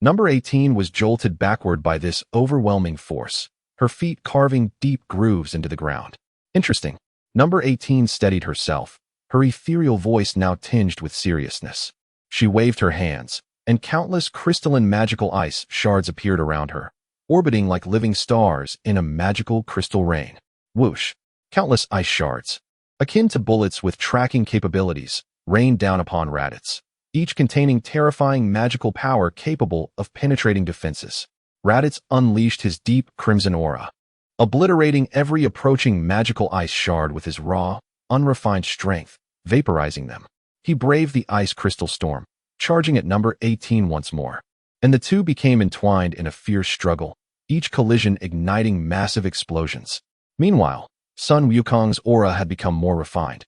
Number 18 was jolted backward by this overwhelming force, her feet carving deep grooves into the ground. Interesting. Number 18 steadied herself, her ethereal voice now tinged with seriousness. She waved her hands, and countless crystalline magical ice shards appeared around her, orbiting like living stars in a magical crystal rain. Whoosh! Countless ice shards, akin to bullets with tracking capabilities, rained down upon Raditz, each containing terrifying magical power capable of penetrating defenses. Raditz unleashed his deep crimson aura, obliterating every approaching magical ice shard with his raw, unrefined strength, vaporizing them. He braved the ice crystal storm, charging at number 18 once more, and the two became entwined in a fierce struggle, each collision igniting massive explosions. Meanwhile, Sun Wukong's aura had become more refined,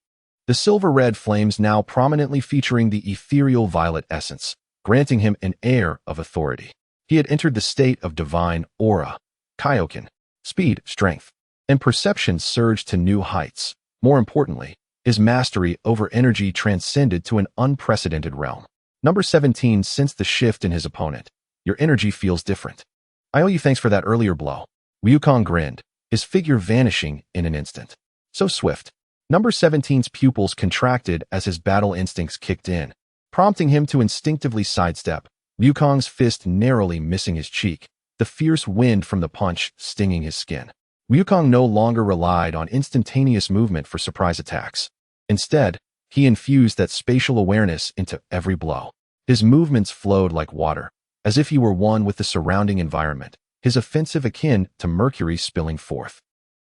the silver-red flames now prominently featuring the ethereal violet essence, granting him an air of authority. He had entered the state of divine aura. Kaioken, speed, strength, and perception surged to new heights. More importantly, his mastery over energy transcended to an unprecedented realm. Number 17 sensed the shift in his opponent. Your energy feels different. I owe you thanks for that earlier blow. Wukong grinned, his figure vanishing in an instant. So swift. Number 17's pupils contracted as his battle instincts kicked in, prompting him to instinctively sidestep, Wukong's fist narrowly missing his cheek, the fierce wind from the punch stinging his skin. Wukong no longer relied on instantaneous movement for surprise attacks. Instead, he infused that spatial awareness into every blow. His movements flowed like water, as if he were one with the surrounding environment, his offensive akin to mercury spilling forth,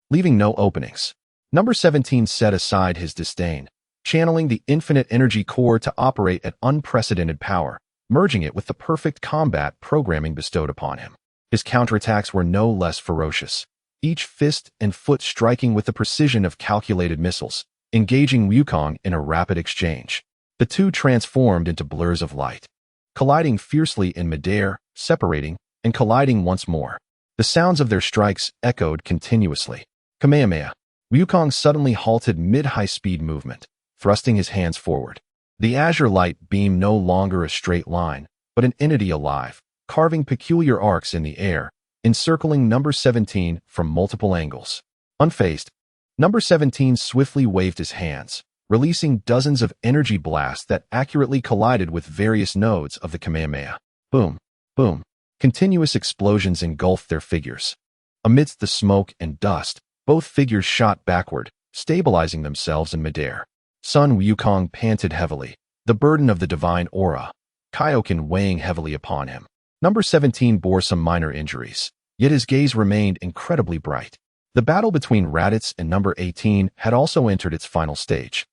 leaving no openings. Number 17 set aside his disdain, channeling the infinite energy core to operate at unprecedented power, merging it with the perfect combat programming bestowed upon him. His counterattacks were no less ferocious, each fist and foot striking with the precision of calculated missiles, engaging Wukong in a rapid exchange. The two transformed into blurs of light, colliding fiercely in midair, separating, and colliding once more. The sounds of their strikes echoed continuously. Kamehameha. Wukong suddenly halted mid-high-speed movement, thrusting his hands forward. The azure light beamed no longer a straight line, but an entity alive, carving peculiar arcs in the air, encircling number 17 from multiple angles. Unfazed, number 17 swiftly waved his hands, releasing dozens of energy blasts that accurately collided with various nodes of the Kamehameha. Boom, boom. Continuous explosions engulfed their figures. Amidst the smoke and dust, both figures shot backward, stabilizing themselves in midair. Sun Wukong panted heavily, the burden of the divine aura, Kaioken weighing heavily upon him. Number 17 bore some minor injuries, yet his gaze remained incredibly bright. The battle between Raditz and number 18 had also entered its final stage.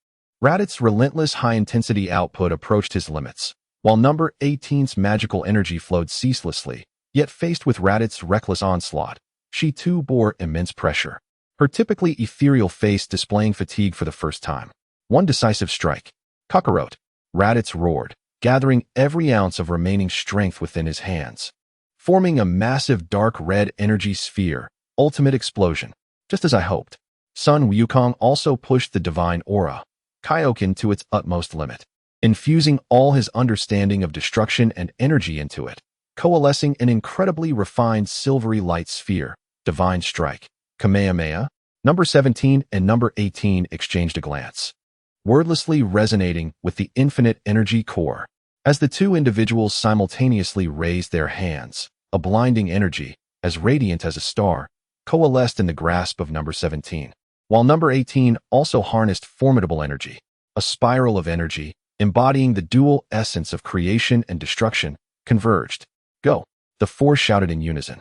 Raditz's relentless high-intensity output approached his limits, while number 18's magical energy flowed ceaselessly, yet faced with Raditz's reckless onslaught, she too bore immense pressure, her typically ethereal face displaying fatigue for the first time. One decisive strike. Kakarot, Raditz roared, gathering every ounce of remaining strength within his hands. Forming a massive dark red energy sphere, ultimate explosion, just as I hoped. Sun Wukong also pushed the divine aura, Kaioken, to its utmost limit, infusing all his understanding of destruction and energy into it, coalescing an incredibly refined silvery light sphere. Divine strike. Kamehameha. Number 17 and number 18 exchanged a glance, wordlessly resonating with the infinite energy core. As the two individuals simultaneously raised their hands, a blinding energy, as radiant as a star, coalesced in the grasp of number 17, while number 18 also harnessed formidable energy, a spiral of energy, embodying the dual essence of creation and destruction, converged. Go! The four shouted in unison.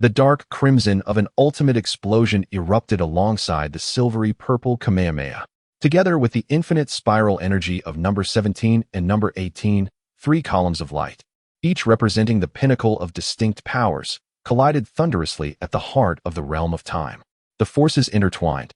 The dark crimson of an ultimate explosion erupted alongside the silvery purple Kamehameha. Together with the infinite spiral energy of number 17 and number 18, three columns of light, each representing the pinnacle of distinct powers, collided thunderously at the heart of the realm of time. The forces intertwined,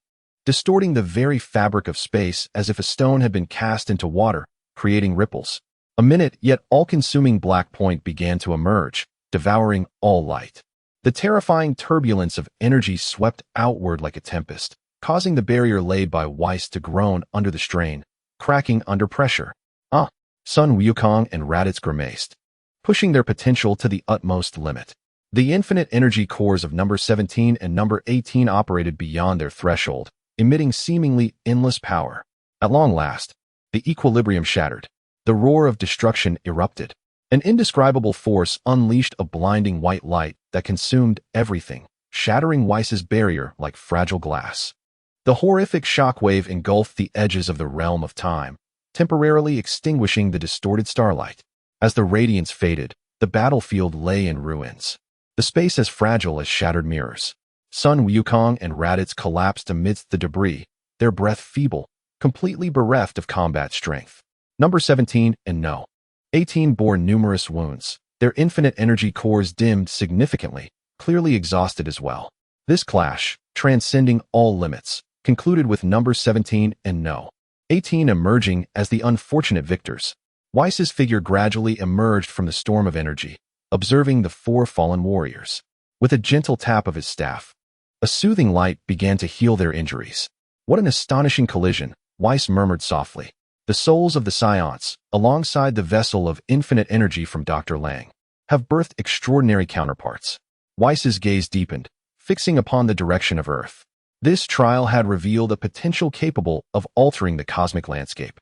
distorting the very fabric of space as if a stone had been cast into water, creating ripples. A minute yet all-consuming black point began to emerge, devouring all light. The terrifying turbulence of energy swept outward like a tempest, causing the barrier laid by Weiss to groan under the strain, cracking under pressure. Sun Wukong and Raditz grimaced, pushing their potential to the utmost limit. The infinite energy cores of number 17 and number 18 operated beyond their threshold, emitting seemingly endless power. At long last, the equilibrium shattered. The roar of destruction erupted. An indescribable force unleashed a blinding white light that consumed everything, shattering Weiss's barrier like fragile glass. The horrific shockwave engulfed the edges of the realm of time, temporarily extinguishing the distorted starlight. As the radiance faded, the battlefield lay in ruins, the space as fragile as shattered mirrors. Sun Wukong and Raditz collapsed amidst the debris, their breath feeble, completely bereft of combat strength. Number 17 and No. 18 bore numerous wounds, their infinite energy cores dimmed significantly, clearly exhausted as well. This clash, transcending all limits, concluded with number 17 and No. 18 emerging as the unfortunate victors. Weiss's figure gradually emerged from the storm of energy, observing the four fallen warriors. With a gentle tap of his staff, a soothing light began to heal their injuries. What an astonishing collision, Weiss murmured softly. The souls of the Scions, alongside the vessel of infinite energy from Dr. Lang, have birthed extraordinary counterparts. Weiss's gaze deepened, fixing upon the direction of Earth. This trial had revealed a potential capable of altering the cosmic landscape.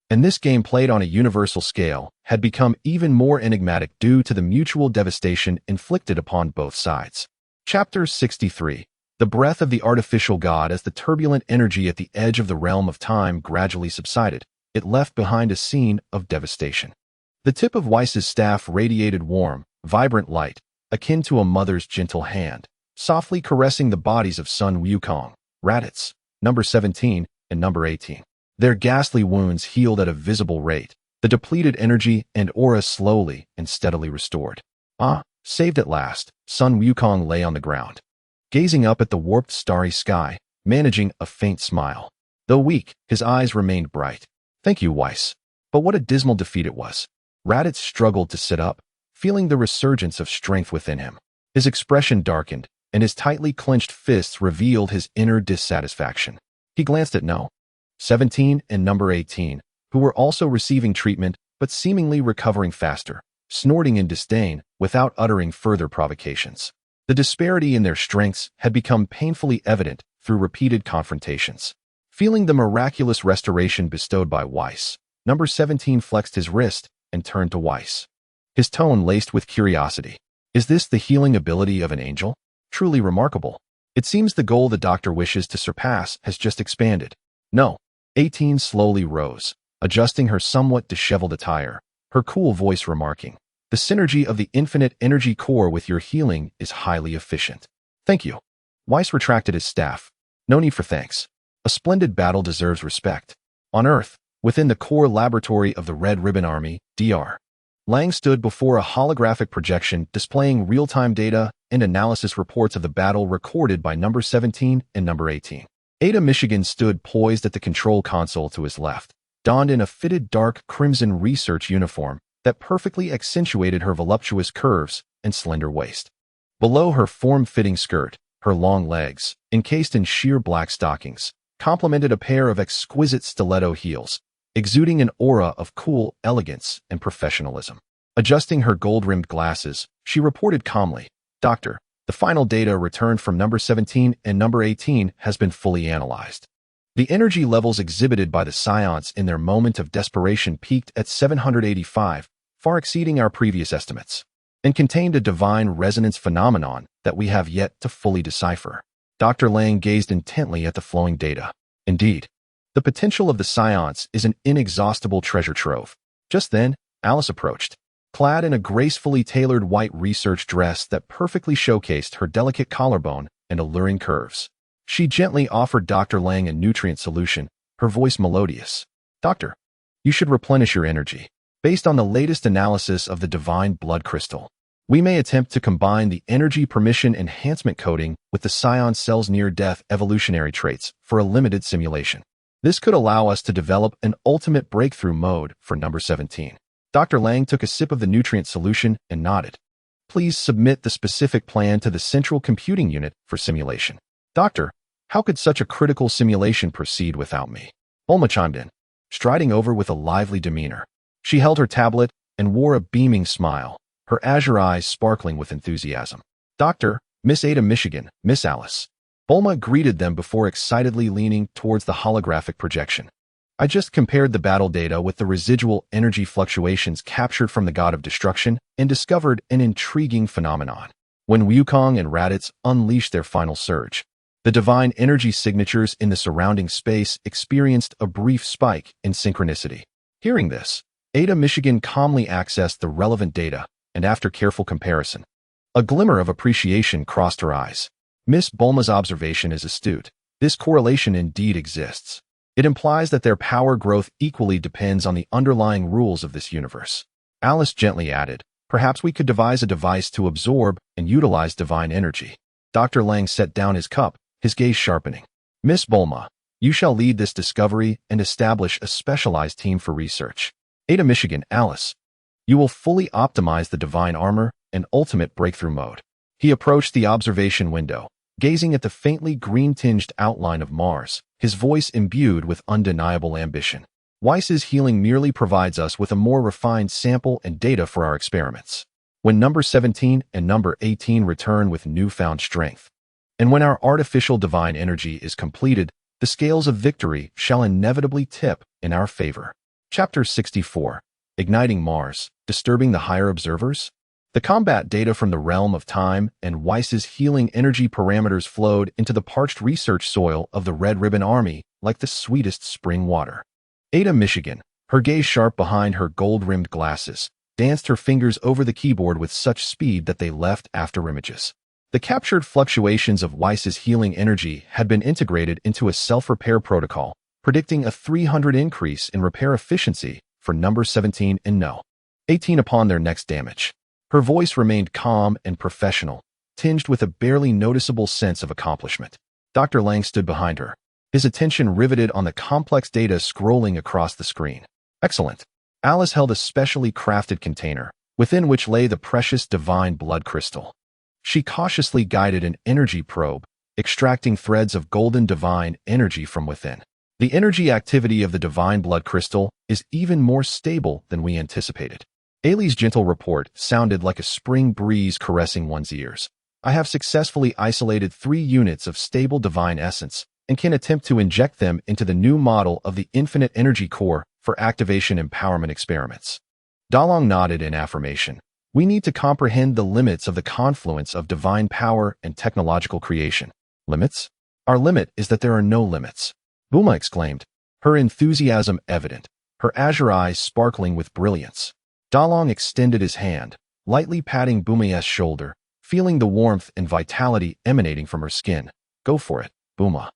And this game, played on a universal scale, had become even more enigmatic due to the mutual devastation inflicted upon both sides. Chapter 63. The breath of the artificial god. As the turbulent energy at the edge of the realm of time gradually subsided, it left behind a scene of devastation. The tip of Weiss's staff radiated warm, vibrant light, akin to a mother's gentle hand, softly caressing the bodies of Sun Wukong, Raditz, number 17, and number 18. Their ghastly wounds healed at a visible rate, the depleted energy and aura slowly and steadily restored. Saved at last, Sun Wukong lay on the ground, gazing up at the warped starry sky, managing a faint smile. Though weak, his eyes remained bright. Thank you, Weiss. But what a dismal defeat it was. Raditz struggled to sit up, feeling the resurgence of strength within him. His expression darkened, and his tightly clenched fists revealed his inner dissatisfaction. He glanced at No. 17 and number 18, who were also receiving treatment but seemingly recovering faster, snorting in disdain without uttering further provocations. The disparity in their strengths had become painfully evident through repeated confrontations. Feeling the miraculous restoration bestowed by Weiss, number 17 flexed his wrist and turned to Weiss. His tone laced with curiosity. Is this the healing ability of an angel? Truly remarkable. It seems the goal the doctor wishes to surpass has just expanded. No. 18 slowly rose, adjusting her somewhat disheveled attire, her cool voice remarking, "The synergy of the infinite energy core with your healing is highly efficient." "Thank you." Weiss retracted his staff. "No need for thanks. A splendid battle deserves respect." On Earth, within the core laboratory of the Red Ribbon Army, Dr. Lang stood before a holographic projection displaying real-time data and analysis reports of the battle recorded by number 17 and number 18. Ada Michigan stood poised at the control console to his left, donned in a fitted dark crimson research uniform that perfectly accentuated her voluptuous curves and slender waist. Below her form-fitting skirt, her long legs, encased in sheer black stockings, complemented a pair of exquisite stiletto heels, exuding an aura of cool elegance and professionalism. Adjusting her gold-rimmed glasses, she reported calmly, "Doctor, the final data returned from number 17 and number 18 has been fully analyzed. The energy levels exhibited by the Scions in their moment of desperation peaked at 785, far exceeding our previous estimates, and contained a divine resonance phenomenon that we have yet to fully decipher." Dr. Lang gazed intently at the flowing data. Indeed, the potential of the Scions is an inexhaustible treasure trove. Just then, Alice approached, clad in a gracefully tailored white research dress that perfectly showcased her delicate collarbone and alluring curves. She gently offered Dr. Lang a nutrient solution, her voice melodious. "Doctor, you should replenish your energy. Based on the latest analysis of the divine blood crystal, we may attempt to combine the energy permission enhancement coding with the Scion cell's near-death evolutionary traits for a limited simulation. This could allow us to develop an ultimate breakthrough mode for number 17. Dr. Lang took a sip of the nutrient solution and nodded. "Please submit the specific plan to the central computing unit for simulation." "Doctor, how could such a critical simulation proceed without me?" Bulma chimed in, striding over with a lively demeanor. She held her tablet and wore a beaming smile, her azure eyes sparkling with enthusiasm. "Doctor, Miss Ada Michigan, Miss Alice." Bulma greeted them before excitedly leaning towards the holographic projection. "I just compared the battle data with the residual energy fluctuations captured from the God of Destruction and discovered an intriguing phenomenon. When Wukong and Raditz unleashed their final surge, the divine energy signatures in the surrounding space experienced a brief spike in synchronicity." Hearing this, Ada Michigan calmly accessed the relevant data, and after careful comparison, a glimmer of appreciation crossed her eyes. Miss Bulma's observation is astute. This correlation indeed exists. It implies that their power growth equally depends on the underlying rules of this universe. Alice gently added, "Perhaps we could devise a device to absorb and utilize divine energy." Dr. Lang set down his cup, his gaze sharpening. "Miss Bulma, you shall lead this discovery and establish a specialized team for research. Ada Michigan, Alice, you will fully optimize the divine armor and ultimate breakthrough mode." He approached the observation window, gazing at the faintly green-tinged outline of Mars, his voice imbued with undeniable ambition. "Weiss's healing merely provides us with a more refined sample and data for our experiments. When number 17 and number 18 return with newfound strength, and when our artificial divine energy is completed, the scales of victory shall inevitably tip in our favor." Chapter 64. Igniting Mars, Disturbing the Higher Observers? The combat data from the realm of time and Weiss's healing energy parameters flowed into the parched research soil of the Red Ribbon Army like the sweetest spring water. Ada Michigan, her gaze sharp behind her gold-rimmed glasses, danced her fingers over the keyboard with such speed that they left afterimages. The captured fluctuations of Weiss's healing energy had been integrated into a self-repair protocol, predicting a 300 increase in repair efficiency for number 17 and no. 18 upon their next damage. Her voice remained calm and professional, tinged with a barely noticeable sense of accomplishment. Dr. Lang stood behind her, his attention riveted on the complex data scrolling across the screen. "Excellent." Alice held a specially crafted container, within which lay the precious divine blood crystal. She cautiously guided an energy probe, extracting threads of golden divine energy from within. The energy activity of the divine blood crystal is even more stable than we anticipated. Ailey's gentle report sounded like a spring breeze caressing one's ears. I have successfully isolated 3 units of stable divine essence and can attempt to inject them into the new model of the infinite energy core for activation empowerment experiments. Dalong nodded in affirmation. We need to comprehend the limits of the confluence of divine power and technological creation. Limits? Our limit is that there are no limits. Buma exclaimed, her enthusiasm evident, her azure eyes sparkling with brilliance. Dalong extended his hand, lightly patting Buma's shoulder, feeling the warmth and vitality emanating from her skin. Go for it, Buma.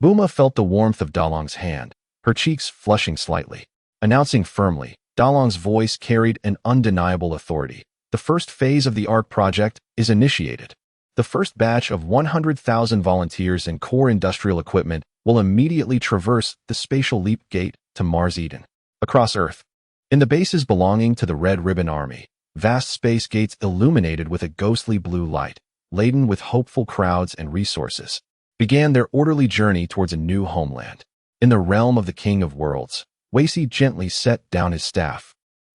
Buma felt the warmth of Dalong's hand, her cheeks flushing slightly. Announcing firmly, Dalong's voice carried an undeniable authority. The first phase of the ARC project is initiated. The first batch of 100,000 volunteers and core industrial equipment will immediately traverse the spatial leap gate to Mars Eden. Across Earth, in the bases belonging to the Red Ribbon Army, vast space gates illuminated with a ghostly blue light, laden with hopeful crowds and resources, began their orderly journey towards a new homeland. In the realm of the King of Worlds, Wacey gently set down his staff,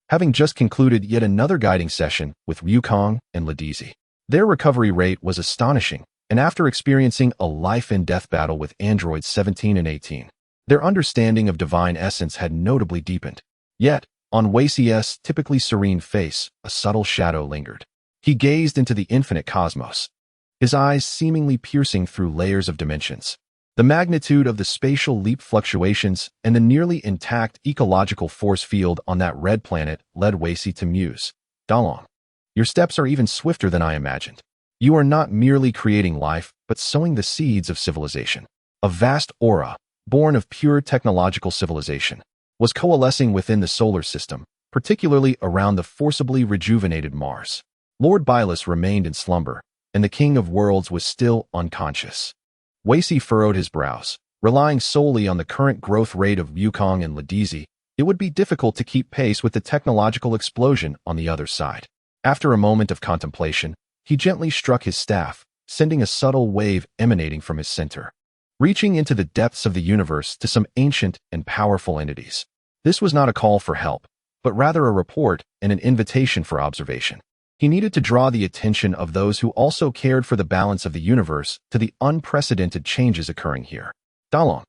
having just concluded yet another guiding session with Wukong and Ladizi. Their recovery rate was astonishing, and after experiencing a life-and-death battle with androids 17 and 18, their understanding of divine essence had notably deepened. Yet, on Wacey's typically serene face, a subtle shadow lingered. He gazed into the infinite cosmos, his eyes seemingly piercing through layers of dimensions. The magnitude of the spatial leap fluctuations and the nearly intact ecological force field on that red planet led Wacey to muse. Dalong, your steps are even swifter than I imagined. You are not merely creating life, but sowing the seeds of civilization. A vast aura, born of pure technological civilization, was coalescing within the solar system, particularly around the forcibly rejuvenated Mars. Lord Bylus remained in slumber, and the King of Worlds was still unconscious. Wacey furrowed his brows. Relying solely on the current growth rate of Wukong and Ladizi, it would be difficult to keep pace with the technological explosion on the other side. After a moment of contemplation, he gently struck his staff, sending a subtle wave emanating from his center, reaching into the depths of the universe to some ancient and powerful entities. This was not a call for help, but rather a report and an invitation for observation. He needed to draw the attention of those who also cared for the balance of the universe to the unprecedented changes occurring here. Dalong,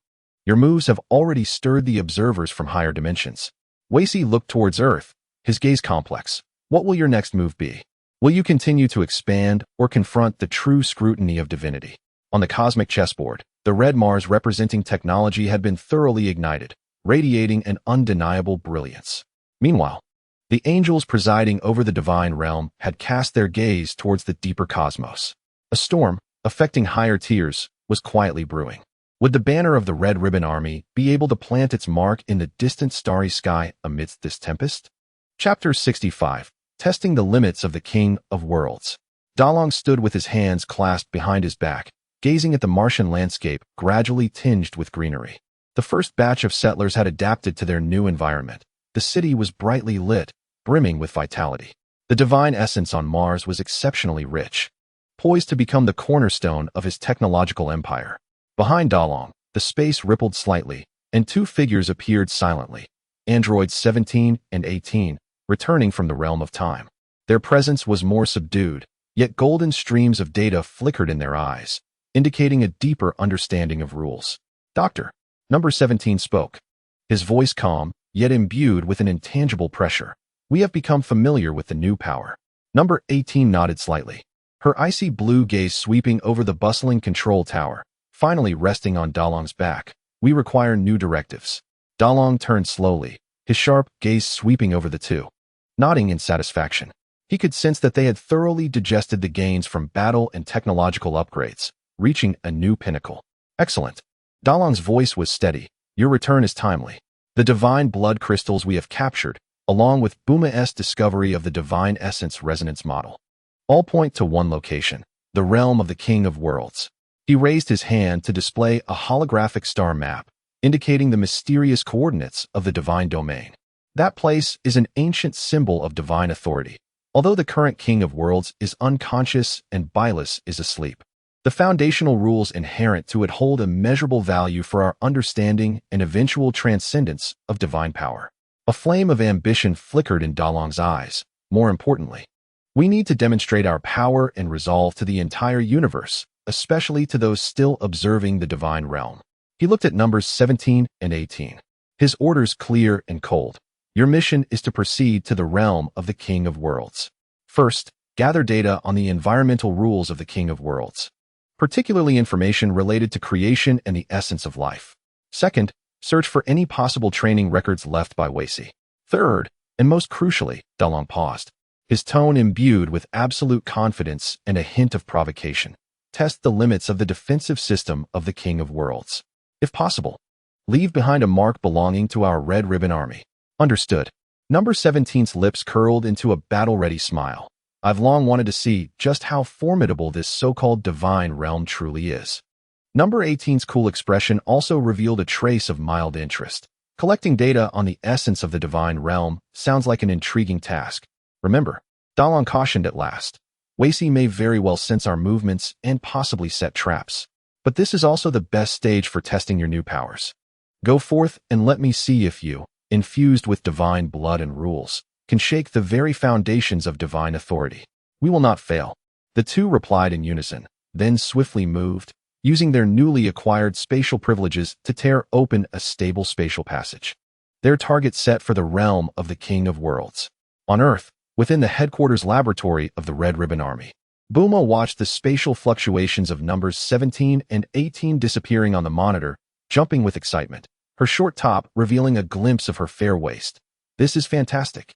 your moves have already stirred the observers from higher dimensions. Wacey looked towards Earth, his gaze complex. What will your next move be? Will you continue to expand or confront the true scrutiny of divinity? On the cosmic chessboard, the red Mars representing technology had been thoroughly ignited, radiating an undeniable brilliance. Meanwhile, the angels presiding over the divine realm had cast their gaze towards the deeper cosmos. A storm, affecting higher tiers, was quietly brewing. Would the banner of the Red Ribbon Army be able to plant its mark in the distant starry sky amidst this tempest? Chapter 65. Testing the limits of the King of Worlds. Dalong stood with his hands clasped behind his back, gazing at the Martian landscape gradually tinged with greenery. The first batch of settlers had adapted to their new environment. The city was brightly lit, brimming with vitality. The divine essence on Mars was exceptionally rich, poised to become the cornerstone of his technological empire. Behind Dalong, the space rippled slightly, and 2 figures appeared silently, androids 17 and 18, returning from the realm of time. Their presence was more subdued, yet golden streams of data flickered in their eyes, indicating a deeper understanding of rules. Doctor, Number 17 spoke, his voice calm, yet imbued with an intangible pressure. We have become familiar with the new power. Number 18 nodded slightly, her icy blue gaze sweeping over the bustling control tower, finally resting on Dalong's back. We require new directives. Dalong turned slowly, his sharp gaze sweeping over the two, nodding in satisfaction. He could sense that they had thoroughly digested the gains from battle and technological upgrades, reaching a new pinnacle. Excellent. Dalong's voice was steady. Your return is timely. The divine blood crystals we have captured, along with Buma's discovery of the divine essence resonance model, all point to one location, the realm of the King of Worlds. He raised his hand to display a holographic star map, indicating the mysterious coordinates of the divine domain. That place is an ancient symbol of divine authority, although the current King of Worlds is unconscious and Bylus is asleep. The foundational rules inherent to it hold immeasurable value for our understanding and eventual transcendence of divine power. A flame of ambition flickered in Dalong's eyes. More importantly, we need to demonstrate our power and resolve to the entire universe, especially to those still observing the divine realm. He looked at numbers 17 and 18. His orders clear and cold. Your mission is to proceed to the realm of the King of Worlds. First, gather data on the environmental rules of the King of Worlds, particularly information related to creation and the essence of life. Second, search for any possible training records left by Wei-Si. Third, and most crucially, Dalong paused, his tone imbued with absolute confidence and a hint of provocation. Test the limits of the defensive system of the King of Worlds. If possible, leave behind a mark belonging to our Red Ribbon Army. Understood. Number 17's lips curled into a battle-ready smile. I've long wanted to see just how formidable this so-called divine realm truly is. Number 18's cool expression also revealed a trace of mild interest. Collecting data on the essence of the divine realm sounds like an intriguing task. Remember, Dalong cautioned at last, Wei-Si may very well sense our movements and possibly set traps. But this is also the best stage for testing your new powers. Go forth and let me see if you, infused with divine blood and rules, can shake the very foundations of divine authority. We will not fail. The two replied in unison, then swiftly moved, using their newly acquired spatial privileges to tear open a stable spatial passage. Their target set for the realm of the King of Worlds. On Earth, within the headquarters laboratory of the Red Ribbon Army, Buma watched the spatial fluctuations of numbers 17 and 18 disappearing on the monitor, jumping with excitement, her short top revealing a glimpse of her fair waist. This is fantastic.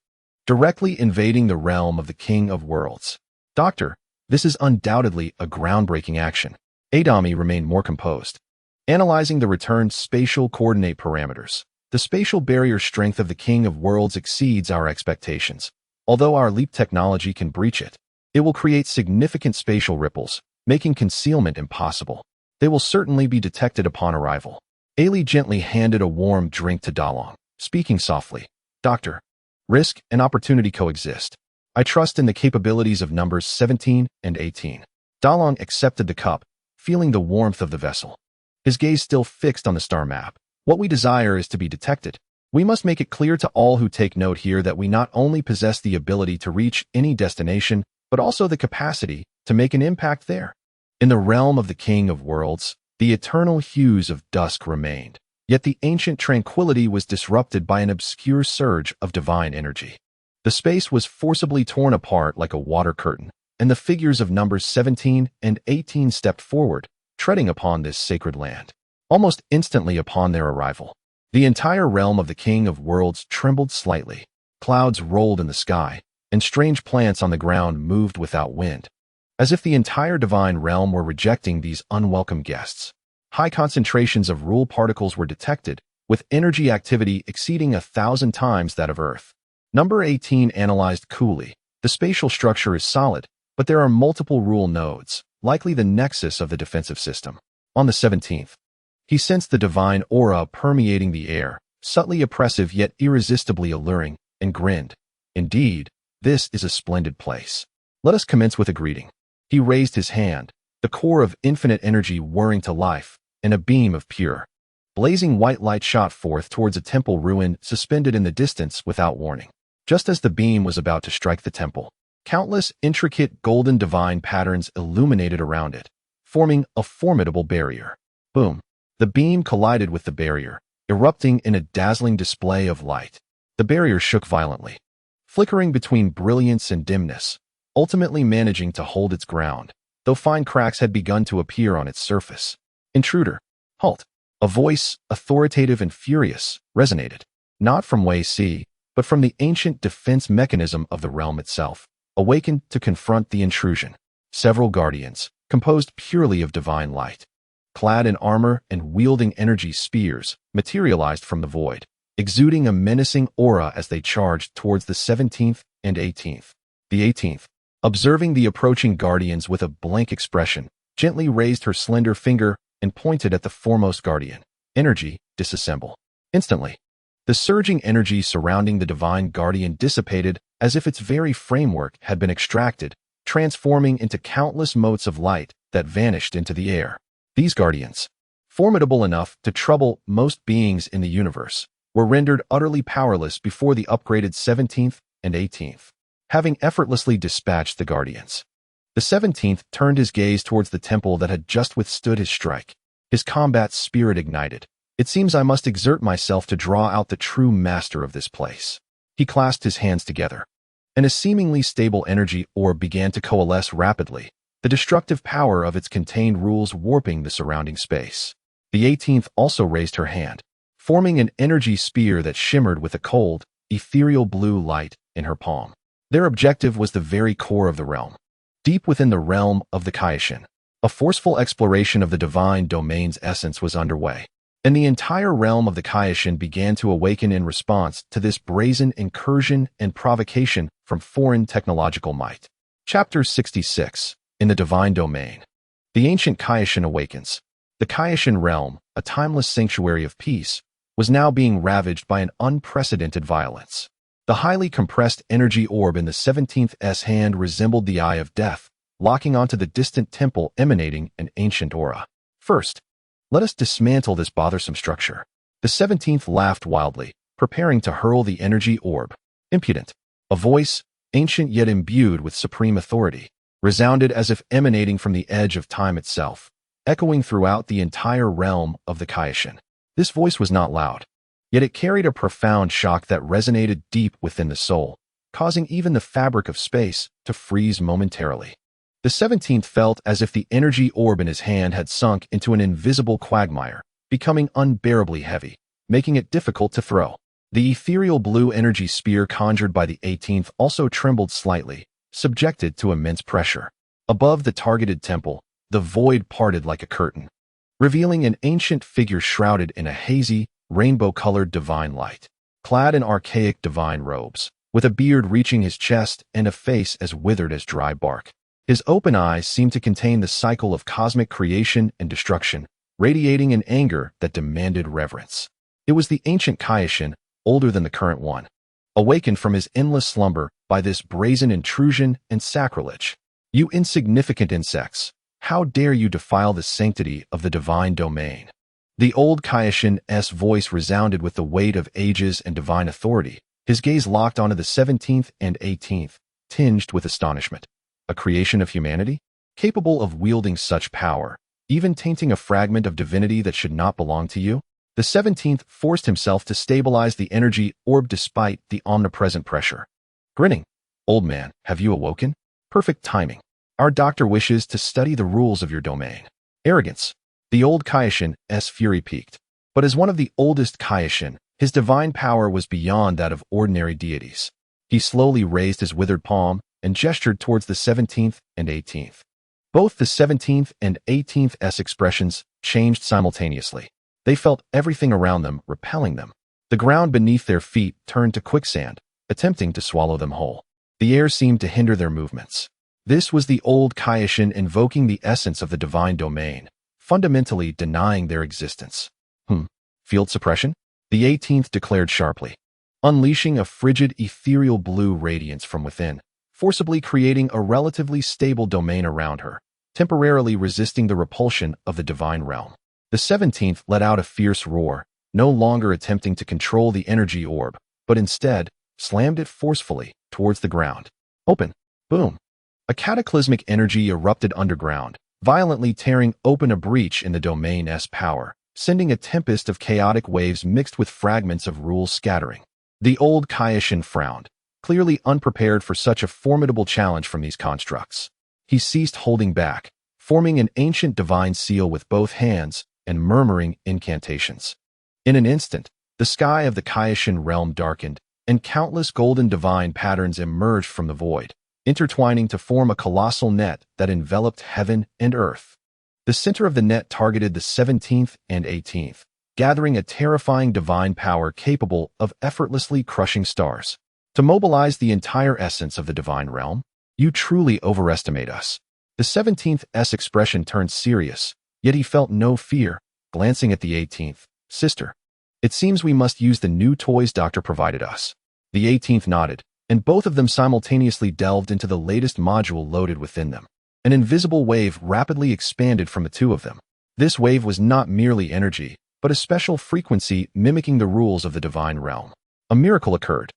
Directly invading the realm of the King of Worlds. Doctor, this is undoubtedly a groundbreaking action. Adami remained more composed. Analyzing the returned spatial coordinate parameters, the spatial barrier strength of the King of Worlds exceeds our expectations. Although our leap technology can breach it, it will create significant spatial ripples, making concealment impossible. They will certainly be detected upon arrival. Ailey gently handed a warm drink to Dalong, speaking softly. Doctor, risk and opportunity coexist. I trust in the capabilities of numbers 17 and 18. Dalong accepted the cup, feeling the warmth of the vessel. His gaze still fixed on the star map. What we desire is to be detected. We must make it clear to all who take note here that we not only possess the ability to reach any destination, but also the capacity to make an impact there. In the realm of the King of Worlds, the eternal hues of dusk remained, yet the ancient tranquility was disrupted by an obscure surge of divine energy. The space was forcibly torn apart like a water curtain, and the figures of numbers 17 and 18 stepped forward, treading upon this sacred land. Almost instantly upon their arrival, the entire realm of the King of Worlds trembled slightly. Clouds rolled in the sky, and strange plants on the ground moved without wind, as if the entire divine realm were rejecting these unwelcome guests. High concentrations of rule particles were detected, with energy activity exceeding 1,000 times that of Earth. Number 18 analyzed coolly. The spatial structure is solid, but there are multiple rule nodes, likely the nexus of the defensive system. On the 17th, he sensed the divine aura permeating the air, subtly oppressive yet irresistibly alluring, and grinned. Indeed, this is a splendid place. Let us commence with a greeting. He raised his hand, the core of infinite energy whirring to life, and a beam of pure, blazing white light shot forth towards a temple ruin suspended in the distance without warning. Just as the beam was about to strike the temple, countless intricate golden divine patterns illuminated around it, forming a formidable barrier. Boom! The beam collided with the barrier, erupting in a dazzling display of light. The barrier shook violently, flickering between brilliance and dimness, ultimately managing to hold its ground, though fine cracks had begun to appear on its surface. Intruder, halt! A voice, authoritative and furious, resonated, not from Wei-Si, but from the ancient defense mechanism of the realm itself, awakened to confront the intrusion. Several guardians, composed purely of divine light, clad in armor and wielding energy spears, materialized from the void, exuding a menacing aura as they charged towards the 17th and 18th. The 18th, observing the approaching guardians with a blank expression, gently raised her slender finger and pointed at the foremost guardian. Energy, disassemble. Instantly, the surging energy surrounding the divine guardian dissipated as if its very framework had been extracted, transforming into countless motes of light that vanished into the air. These guardians, formidable enough to trouble most beings in the universe, were rendered utterly powerless before the upgraded 17th and 18th. Having effortlessly dispatched the guardians, the 17th turned his gaze towards the temple that had just withstood his strike. His combat spirit ignited. It seems I must exert myself to draw out the true master of this place. He clasped his hands together, and a seemingly stable energy orb began to coalesce rapidly, the destructive power of its contained rules warping the surrounding space. The 18th also raised her hand, forming an energy spear that shimmered with a cold, ethereal blue light in her palm. Their objective was the very core of the realm. Deep within the realm of the Kaishin, a forceful exploration of the divine domain's essence was underway, and the entire realm of the Kaishin began to awaken in response to this brazen incursion and provocation from foreign technological might. Chapter 66. In the Divine Domain. The ancient Kaishin awakens. The Kaishin realm, a timeless sanctuary of peace, was now being ravaged by an unprecedented violence. The highly compressed energy orb in the 17th's hand resembled the eye of death, locking onto the distant temple emanating an ancient aura. First, let us dismantle this bothersome structure. The 17th laughed wildly, preparing to hurl the energy orb. Impudent. A voice, ancient yet imbued with supreme authority, resounded as if emanating from the edge of time itself, echoing throughout the entire realm of the Kaishin. This voice was not loud, yet it carried a profound shock that resonated deep within the soul, causing even the fabric of space to freeze momentarily. The 17th felt as if the energy orb in his hand had sunk into an invisible quagmire, becoming unbearably heavy, making it difficult to throw. The ethereal blue energy spear conjured by the 18th also trembled slightly, subjected to immense pressure. Above the targeted temple, the void parted like a curtain, revealing an ancient figure shrouded in a hazy, rainbow-colored divine light, clad in archaic divine robes, with a beard reaching his chest and a face as withered as dry bark. His open eyes seemed to contain the cycle of cosmic creation and destruction, radiating an anger that demanded reverence. It was the ancient Kaishin, older than the current one, awakened from his endless slumber by this brazen intrusion and sacrilege. You insignificant insects, how dare you defile the sanctity of the divine domain? The old Kaishin's voice resounded with the weight of ages and divine authority, his gaze locked onto the 17th and 18th, tinged with astonishment. A creation of humanity? Capable of wielding such power, even tainting a fragment of divinity that should not belong to you? The 17th forced himself to stabilize the energy orb despite the omnipresent pressure. Grinning, "Old man, have you awoken? Perfect timing. Our doctor wishes to study the rules of your domain." Arrogance. The old Kaishin's fury peaked. But as one of the oldest Kaishin, his divine power was beyond that of ordinary deities. He slowly raised his withered palm and gestured towards the 17th and 18th. Both the 17th and 18th's expressions changed simultaneously. They felt everything around them repelling them. The ground beneath their feet turned to quicksand, attempting to swallow them whole. The air seemed to hinder their movements. This was the old Kaishin invoking the essence of the divine domain, fundamentally denying their existence. Field suppression? The 18th declared sharply, unleashing a frigid ethereal blue radiance from within, forcibly creating a relatively stable domain around her, temporarily resisting the repulsion of the divine realm. The 17th let out a fierce roar, no longer attempting to control the energy orb, but instead slammed it forcefully towards the ground. Open. Boom. A cataclysmic energy erupted underground, violently tearing open a breach in the domain's power, sending a tempest of chaotic waves mixed with fragments of rules scattering. The old Kaishin frowned, clearly unprepared for such a formidable challenge from these constructs. He ceased holding back, forming an ancient divine seal with both hands and murmuring incantations. In an instant, the sky of the Kaishin realm darkened, and countless golden divine patterns emerged from the void, intertwining to form a colossal net that enveloped heaven and earth. The center of the net targeted the 17th and 18th, gathering a terrifying divine power capable of effortlessly crushing stars. To mobilize the entire essence of the divine realm, you truly overestimate us. The 17th's expression turned serious, yet he felt no fear, glancing at the 18th. Sister, it seems we must use the new toys doctor provided us. The 18th nodded, and both of them simultaneously delved into the latest module loaded within them. An invisible wave rapidly expanded from the two of them. This wave was not merely energy, but a special frequency mimicking the rules of the divine realm. A miracle occurred.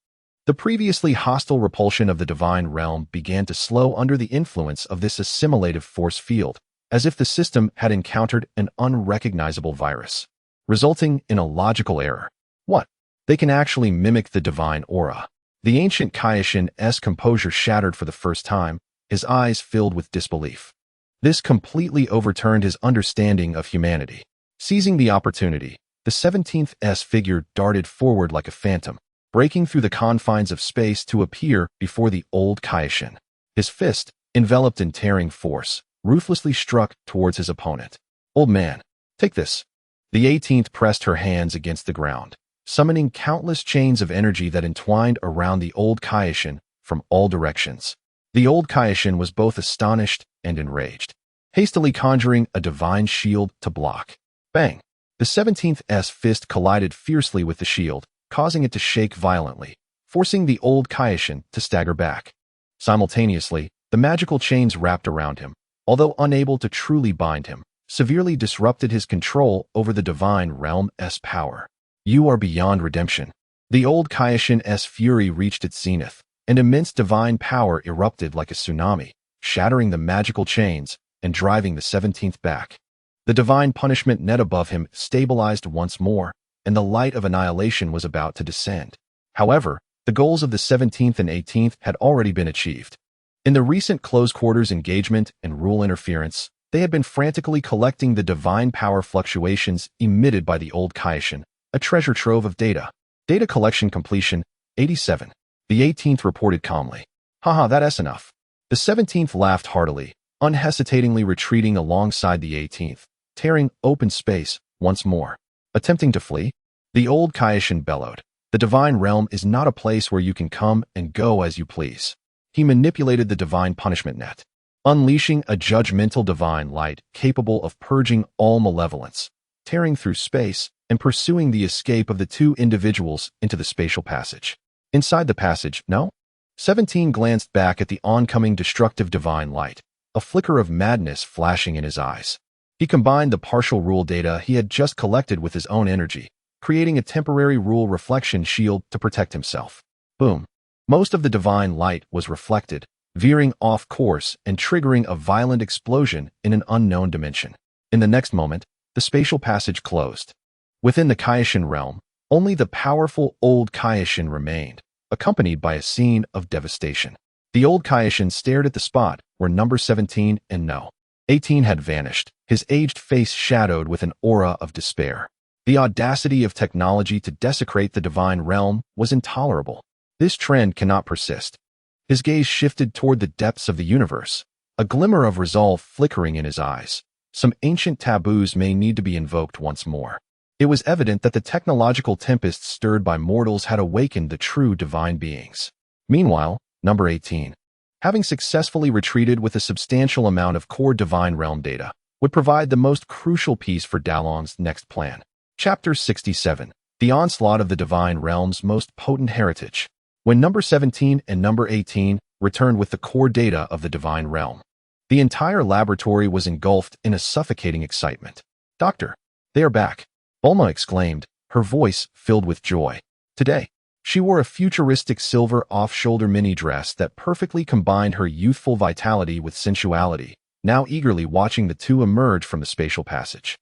The previously hostile repulsion of the divine realm began to slow under the influence of this assimilative force field, as if the system had encountered an unrecognizable virus, resulting in a logical error. What? They can actually mimic the divine aura. The ancient Kaioshin's composure shattered for the first time, his eyes filled with disbelief. This completely overturned his understanding of humanity. Seizing the opportunity, the 17th's figure darted forward like a phantom, breaking through the confines of space to appear before the old Kaioshin. His fist, enveloped in tearing force, ruthlessly struck towards his opponent. "Old man, take this." The 18th pressed her hands against the ground, summoning countless chains of energy that entwined around the old Kaioshin from all directions. The old Kaioshin was both astonished and enraged, hastily conjuring a divine shield to block. Bang! The 17th's fist collided fiercely with the shield, causing it to shake violently, forcing the old Kaioshin to stagger back. Simultaneously, the magical chains wrapped around him, although unable to truly bind him, severely disrupted his control over the divine realm's power. "You are beyond redemption." The old Kaioshin's fury reached its zenith, and immense divine power erupted like a tsunami, shattering the magical chains and driving the 17th back. The divine punishment net above him stabilized once more, and the light of annihilation was about to descend. However, the goals of the 17th and 18th had already been achieved. In the recent close-quarters engagement and rule interference, they had been frantically collecting the divine power fluctuations emitted by the old Kaioshin, a treasure trove of data. Data collection completion, 87. The 18th reported calmly. "Haha, that's enough." The 17th laughed heartily, unhesitatingly retreating alongside the 18th, tearing open space once more. Attempting to flee? The old Kaioshin bellowed. "The divine realm is not a place where you can come and go as you please." He manipulated the divine punishment net, unleashing a judgmental divine light capable of purging all malevolence, tearing through space and pursuing the escape of the two individuals into the spatial passage. Inside the passage, no? 17 glanced back at the oncoming destructive divine light, a flicker of madness flashing in his eyes. He combined the partial rule data he had just collected with his own energy, creating a temporary rule reflection shield to protect himself. Boom. Most of the divine light was reflected, veering off course and triggering a violent explosion in an unknown dimension. In the next moment, the spatial passage closed. Within the Kaioshin realm, only the powerful old Kaioshin remained, accompanied by a scene of devastation. The old Kaioshin stared at the spot where number 17 and no. 18 had vanished, his aged face shadowed with an aura of despair. The audacity of technology to desecrate the divine realm was intolerable. This trend cannot persist. His gaze shifted toward the depths of the universe, a glimmer of resolve flickering in his eyes. Some ancient taboos may need to be invoked once more. It was evident that the technological tempests stirred by mortals had awakened the true divine beings. Meanwhile, number 18, having successfully retreated with a substantial amount of core divine realm data, would provide the most crucial piece for Dalong's next plan. Chapter 67. The Onslaught of the Divine Realm's Most Potent Heritage. When number 17 and number 18 returned with the core data of the divine realm, the entire laboratory was engulfed in a suffocating excitement. "Doctor, they are back," Bulma exclaimed, her voice filled with joy. Today, she wore a futuristic silver off-shoulder mini dress that perfectly combined her youthful vitality with sensuality, now eagerly watching the two emerge from the spatial passage.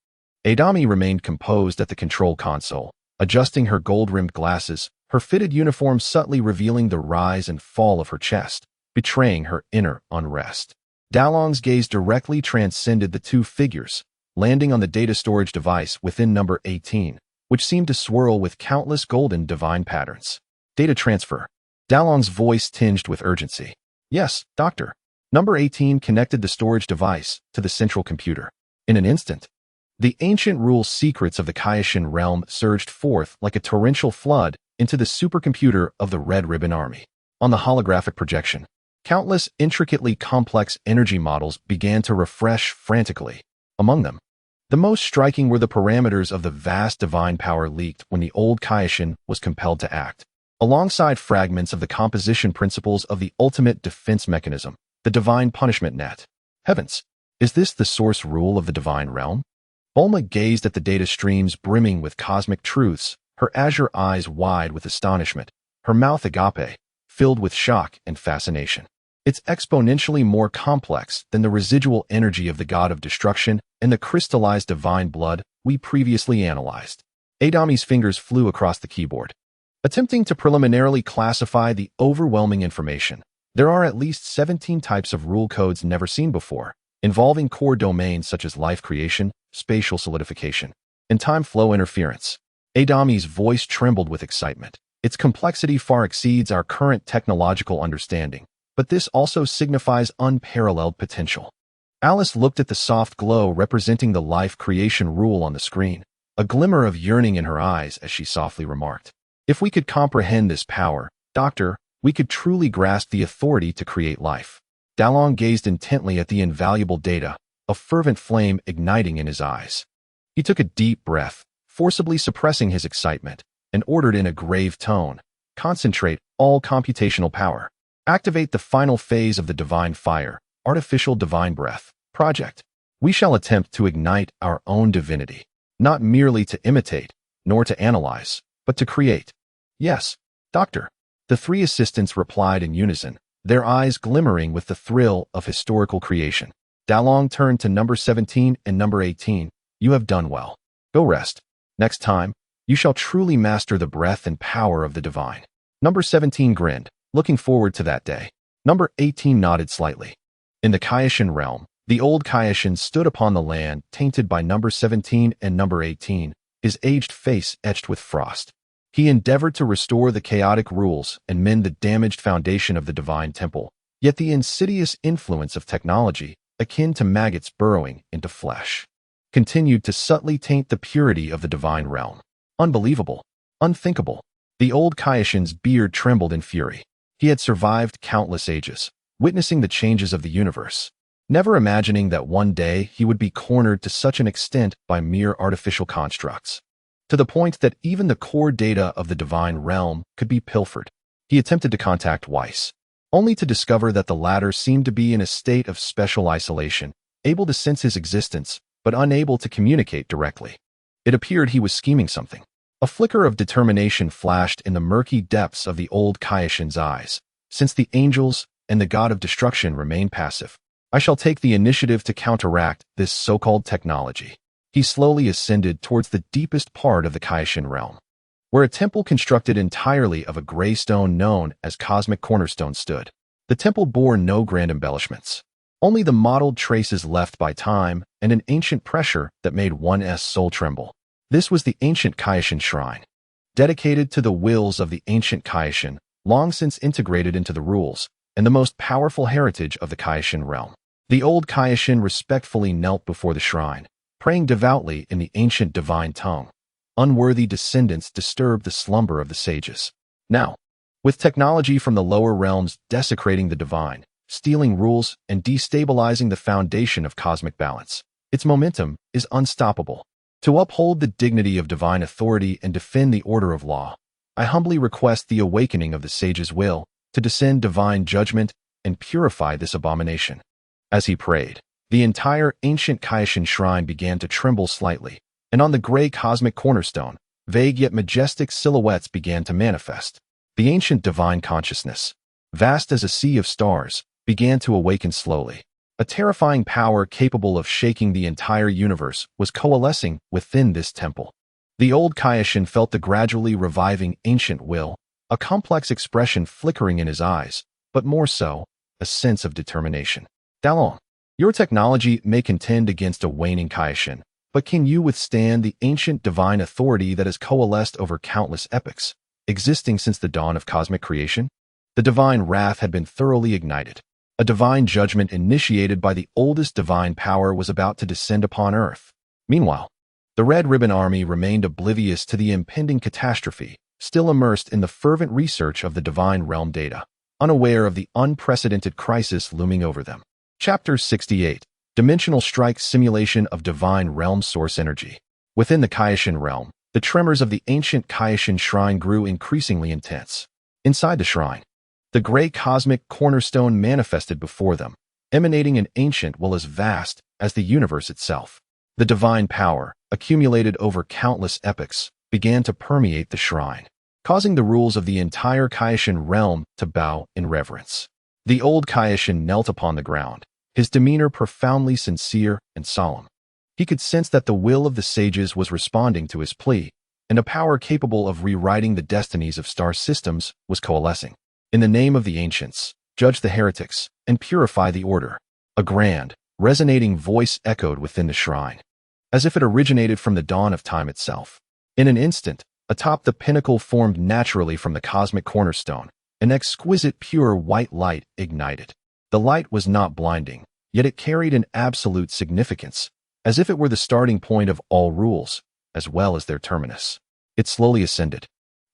Adami remained composed at the control console, adjusting her gold-rimmed glasses, her fitted uniform subtly revealing the rise and fall of her chest, betraying her inner unrest. Dalong's gaze directly transcended the two figures, landing on the data storage device within number 18, which seemed to swirl with countless golden divine patterns. Data transfer. Dalong's voice tinged with urgency. "Yes, doctor." Number 18 connected the storage device to the central computer. In an instant, the ancient rule secrets of the Kaioshin realm surged forth like a torrential flood into the supercomputer of the Red Ribbon Army. On the holographic projection, countless intricately complex energy models began to refresh frantically. Among them, the most striking were the parameters of the vast divine power leaked when the old Kaioshin was compelled to act. Alongside fragments of the composition principles of the ultimate defense mechanism, the divine punishment net. Heavens! Is this the source rule of the divine realm? Bulma gazed at the data streams brimming with cosmic truths, her azure eyes wide with astonishment, her mouth agape, filled with shock and fascination. It's exponentially more complex than the residual energy of the god of destruction and the crystallized divine blood we previously analyzed. Adami's fingers flew across the keyboard, attempting to preliminarily classify the overwhelming information. There are at least 17 types of rule codes never seen before, involving core domains such as life creation, spatial solidification, and time flow interference. Adami's voice trembled with excitement. Its complexity far exceeds our current technological understanding, but this also signifies unparalleled potential. Alice looked at the soft glow representing the life creation rule on the screen, a glimmer of yearning in her eyes as she softly remarked, "If we could comprehend this power, Doctor, we could truly grasp the authority to create life." Dalong gazed intently at the invaluable data, a fervent flame igniting in his eyes. He took a deep breath, forcibly suppressing his excitement, and ordered in a grave tone, "Concentrate all computational power. Activate the final phase of the Divine Fire, Artificial Divine Breath, project. We shall attempt to ignite our own divinity, not merely to imitate, nor to analyze, but to create." "Yes, Doctor." The three assistants replied in unison, their eyes glimmering with the thrill of historical creation. Dalong turned to number 17 and number 18. "You have done well. Go rest. Next time, you shall truly master the breath and power of the divine." Number 17 grinned, looking forward to that day. Number 18 nodded slightly. In the Kaioshin realm, the old Kaioshin stood upon the land tainted by number 17 and number 18, his aged face etched with frost. He endeavored to restore the chaotic rules and mend the damaged foundation of the divine temple, yet the insidious influence of technology, akin to maggots burrowing into flesh, continued to subtly taint the purity of the divine realm. Unbelievable. Unthinkable. The old Kaioshin's beard trembled in fury. He had survived countless ages, witnessing the changes of the universe, never imagining that one day he would be cornered to such an extent by mere artificial constructs, to the point that even the core data of the divine realm could be pilfered. He attempted to contact Weiss, only to discover that the latter seemed to be in a state of special isolation, able to sense his existence, but unable to communicate directly. It appeared he was scheming something. A flicker of determination flashed in the murky depths of the old Kaioshin's eyes. "Since the angels and the god of destruction remain passive, I shall take the initiative to counteract this so-called technology." He slowly ascended towards the deepest part of the Kaioshin realm, where a temple constructed entirely of a gray stone known as Cosmic Cornerstone stood. The temple bore no grand embellishments, only the mottled traces left by time and an ancient pressure that made one's soul tremble. This was the ancient Kaioshin shrine, dedicated to the wills of the ancient Kaioshin, long since integrated into the rules, and the most powerful heritage of the Kaioshin realm. The old Kaioshin respectfully knelt before the shrine, praying devoutly in the ancient divine tongue. Unworthy descendants disturbed the slumber of the sages. Now, with technology from the lower realms desecrating the divine, stealing rules, and destabilizing the foundation of cosmic balance, its momentum is unstoppable. To uphold the dignity of divine authority and defend the order of law, I humbly request the awakening of the sage's will to descend divine judgment and purify this abomination. As he prayed, the entire ancient Kaioshin shrine began to tremble slightly, and on the gray cosmic cornerstone, vague yet majestic silhouettes began to manifest. The ancient divine consciousness, vast as a sea of stars, began to awaken slowly. A terrifying power capable of shaking the entire universe was coalescing within this temple. The old Kaioshin felt the gradually reviving ancient will, a complex expression flickering in his eyes, but more so, a sense of determination. "Dalong, your technology may contend against a waning Kaioshin, but can you withstand the ancient divine authority that has coalesced over countless epochs, existing since the dawn of cosmic creation?" The divine wrath had been thoroughly ignited. A divine judgment initiated by the oldest divine power was about to descend upon Earth. Meanwhile, the Red Ribbon Army remained oblivious to the impending catastrophe, still immersed in the fervent research of the divine realm data, unaware of the unprecedented crisis looming over them. Chapter 68. Dimensional Strike Simulation of Divine Realm Source Energy. Within the Kaioshin realm, the tremors of the ancient Kaioshin shrine grew increasingly intense. Inside the shrine, the gray cosmic cornerstone manifested before them, emanating an ancient well as vast as the universe itself. The divine power, accumulated over countless epochs, began to permeate the shrine, causing the rules of the entire Kaishan realm to bow in reverence. The old Kaishan knelt upon the ground, his demeanor profoundly sincere and solemn. He could sense that the will of the sages was responding to his plea, and a power capable of rewriting the destinies of star systems was coalescing. In the name of the ancients, judge the heretics, and purify the order. A grand, resonating voice echoed within the shrine, as if it originated from the dawn of time itself. In an instant, atop the pinnacle formed naturally from the cosmic cornerstone, an exquisite pure white light ignited. The light was not blinding, yet it carried an absolute significance, as if it were the starting point of all rules, as well as their terminus. It slowly ascended,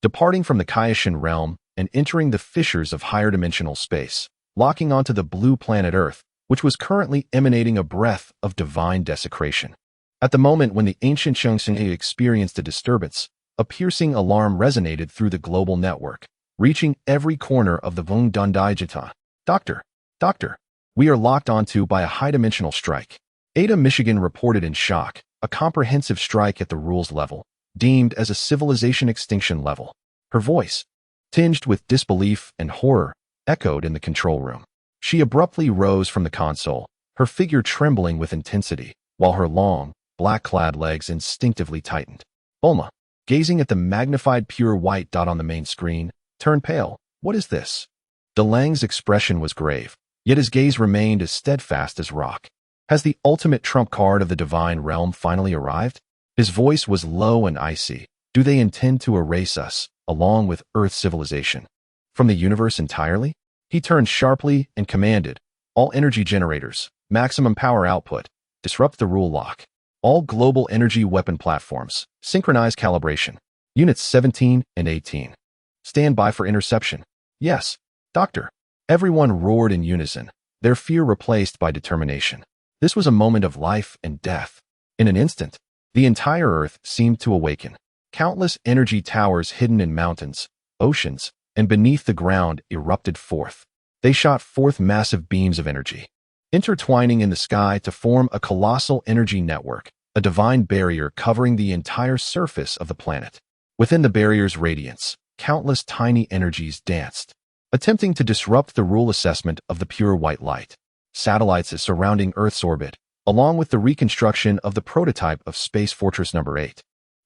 departing from the Kaishan realm and entering the fissures of higher dimensional space, locking onto the blue planet Earth, which was currently emanating a breath of divine desecration. At the moment when the ancient Shengxing experienced a disturbance, a piercing alarm resonated through the global network, reaching every corner of the Vung Dundaijita. Doctor, we are locked onto by a high-dimensional strike. Ada, Michigan reported in shock, a comprehensive strike at the rules level, deemed as a civilization extinction level. Her voice, tinged with disbelief and horror, echoed in the control room. She abruptly rose from the console, her figure trembling with intensity, while her long, black-clad legs instinctively tightened. Bulma, gazing at the magnified pure white dot on the main screen, turned pale. What is this? DeLang's expression was grave, yet his gaze remained as steadfast as rock. Has the ultimate trump card of the divine realm finally arrived? His voice was low and icy. Do they intend to erase us, along with Earth civilization, from the universe entirely? He turned sharply and commanded, all energy generators, maximum power output, disrupt the rule lock. All global energy weapon platforms, synchronize calibration. Units 17 and 18. Stand by for interception. Yes, Doctor. Everyone roared in unison, their fear replaced by determination. This was a moment of life and death. In an instant, the entire Earth seemed to awaken. Countless energy towers hidden in mountains, oceans, and beneath the ground erupted forth. They shot forth massive beams of energy, intertwining in the sky to form a colossal energy network, a divine barrier covering the entire surface of the planet. Within the barrier's radiance, countless tiny energies danced, attempting to disrupt the rule assessment of the pure white light. Satellites surrounding Earth's orbit, along with the reconstruction of the prototype of Space Fortress No. 8,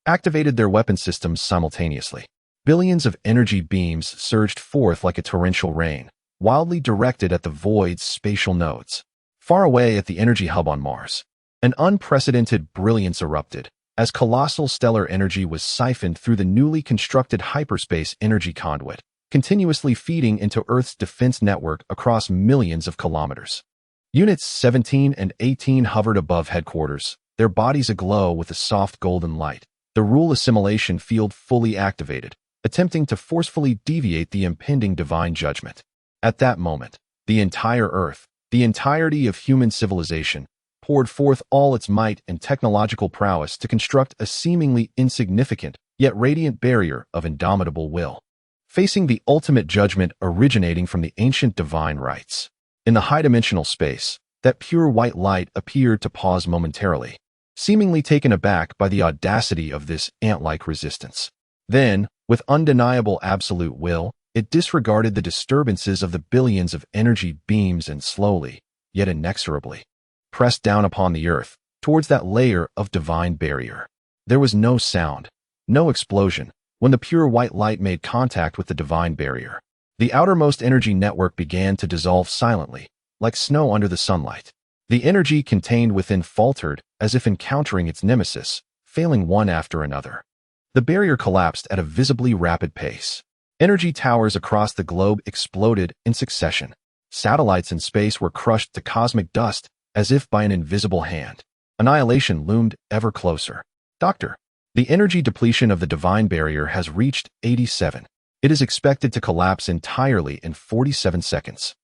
activated their weapon systems simultaneously. Billions of energy beams surged forth like a torrential rain, wildly directed at the void's spatial nodes. Far away at the energy hub on Mars, an unprecedented brilliance erupted, as colossal stellar energy was siphoned through the newly constructed hyperspace energy conduit, continuously feeding into Earth's defense network across millions of kilometers. Units 17 and 18 hovered above headquarters, their bodies aglow with a soft golden light, the rule assimilation field fully activated, attempting to forcefully deviate the impending divine judgment. At that moment, the entire Earth, the entirety of human civilization, poured forth all its might and technological prowess to construct a seemingly insignificant, yet radiant barrier of indomitable will, facing the ultimate judgment originating from the ancient divine rights. In the high-dimensional space, that pure white light appeared to pause momentarily, seemingly taken aback by the audacity of this ant-like resistance. Then, with undeniable absolute will, it disregarded the disturbances of the billions of energy beams and slowly, yet inexorably, pressed down upon the Earth, towards that layer of divine barrier. There was no sound, no explosion, when the pure white light made contact with the divine barrier. The outermost energy network began to dissolve silently, like snow under the sunlight. The energy contained within faltered, as if encountering its nemesis, failing one after another. The barrier collapsed at a visibly rapid pace. Energy towers across the globe exploded in succession. Satellites in space were crushed to cosmic dust, as if by an invisible hand. Annihilation loomed ever closer. Doctor, the energy depletion of the divine barrier has reached 87. It is expected to collapse entirely in 47 seconds.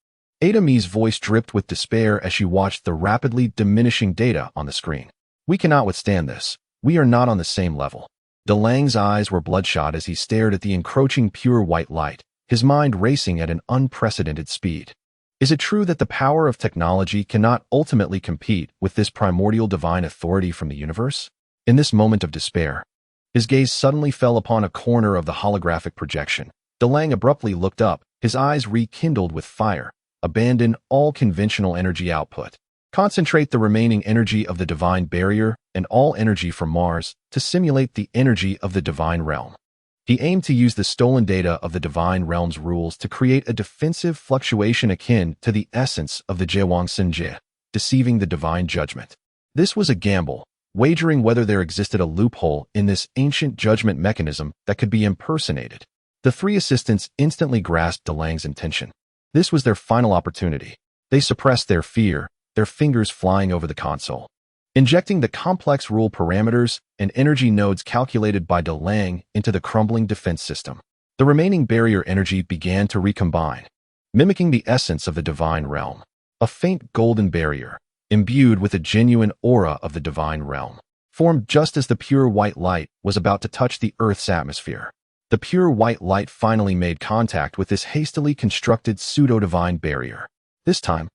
Ada Mi's voice dripped with despair as she watched the rapidly diminishing data on the screen. We cannot withstand this. We are not on the same level. DeLang's eyes were bloodshot as he stared at the encroaching pure white light, his mind racing at an unprecedented speed. Is it true that the power of technology cannot ultimately compete with this primordial divine authority from the universe? In this moment of despair, his gaze suddenly fell upon a corner of the holographic projection. DeLange abruptly looked up, his eyes rekindled with fire. Abandon all conventional energy output. Concentrate the remaining energy of the divine barrier and all energy from Mars to simulate the energy of the divine realm. He aimed to use the stolen data of the divine realm's rules to create a defensive fluctuation akin to the essence of the Zhewanxinjie, deceiving the divine judgment. This was a gamble, wagering whether there existed a loophole in this ancient judgment mechanism that could be impersonated. The three assistants instantly grasped DeLange's intention. This was their final opportunity. They suppressed their fear, their fingers flying over the console. Injecting the complex rule parameters and energy nodes calculated by DeLange into the crumbling defense system. The remaining barrier energy began to recombine, mimicking the essence of the divine realm. A faint golden barrier, imbued with a genuine aura of the divine realm, formed just as the pure white light was about to touch the Earth's atmosphere. The pure white light finally made contact with this hastily constructed pseudo-divine barrier. This time,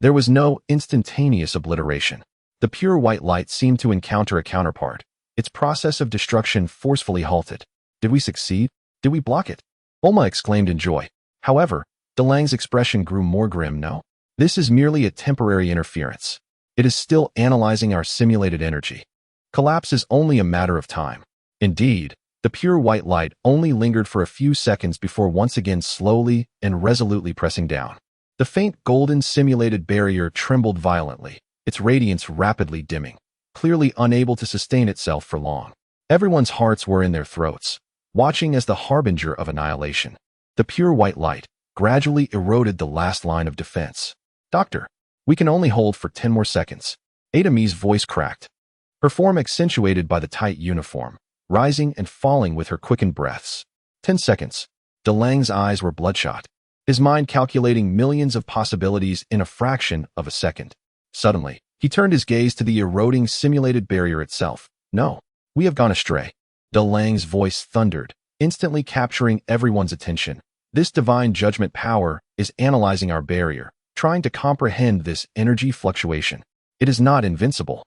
there was no instantaneous obliteration. The pure white light seemed to encounter a counterpart. Its process of destruction forcefully halted. Did we succeed? Did we block it? Bulma exclaimed in joy. However, DeLange's expression grew more grim. No, this is merely a temporary interference. It is still analyzing our simulated energy. Collapse is only a matter of time. Indeed, the pure white light only lingered for a few seconds before once again slowly and resolutely pressing down. The faint golden simulated barrier trembled violently, its radiance rapidly dimming, clearly unable to sustain itself for long. Everyone's hearts were in their throats, watching as the harbinger of annihilation. The pure white light gradually eroded the last line of defense. Doctor, we can only hold for 10 more seconds. Adami's voice cracked, her form accentuated by the tight uniform, rising and falling with her quickened breaths. 10 seconds. DeLange's eyes were bloodshot, his mind calculating millions of possibilities in a fraction of a second. Suddenly, he turned his gaze to the eroding simulated barrier itself. No, we have gone astray. DeLange's voice thundered, instantly capturing everyone's attention. This divine judgment power is analyzing our barrier, trying to comprehend this energy fluctuation. It is not invincible.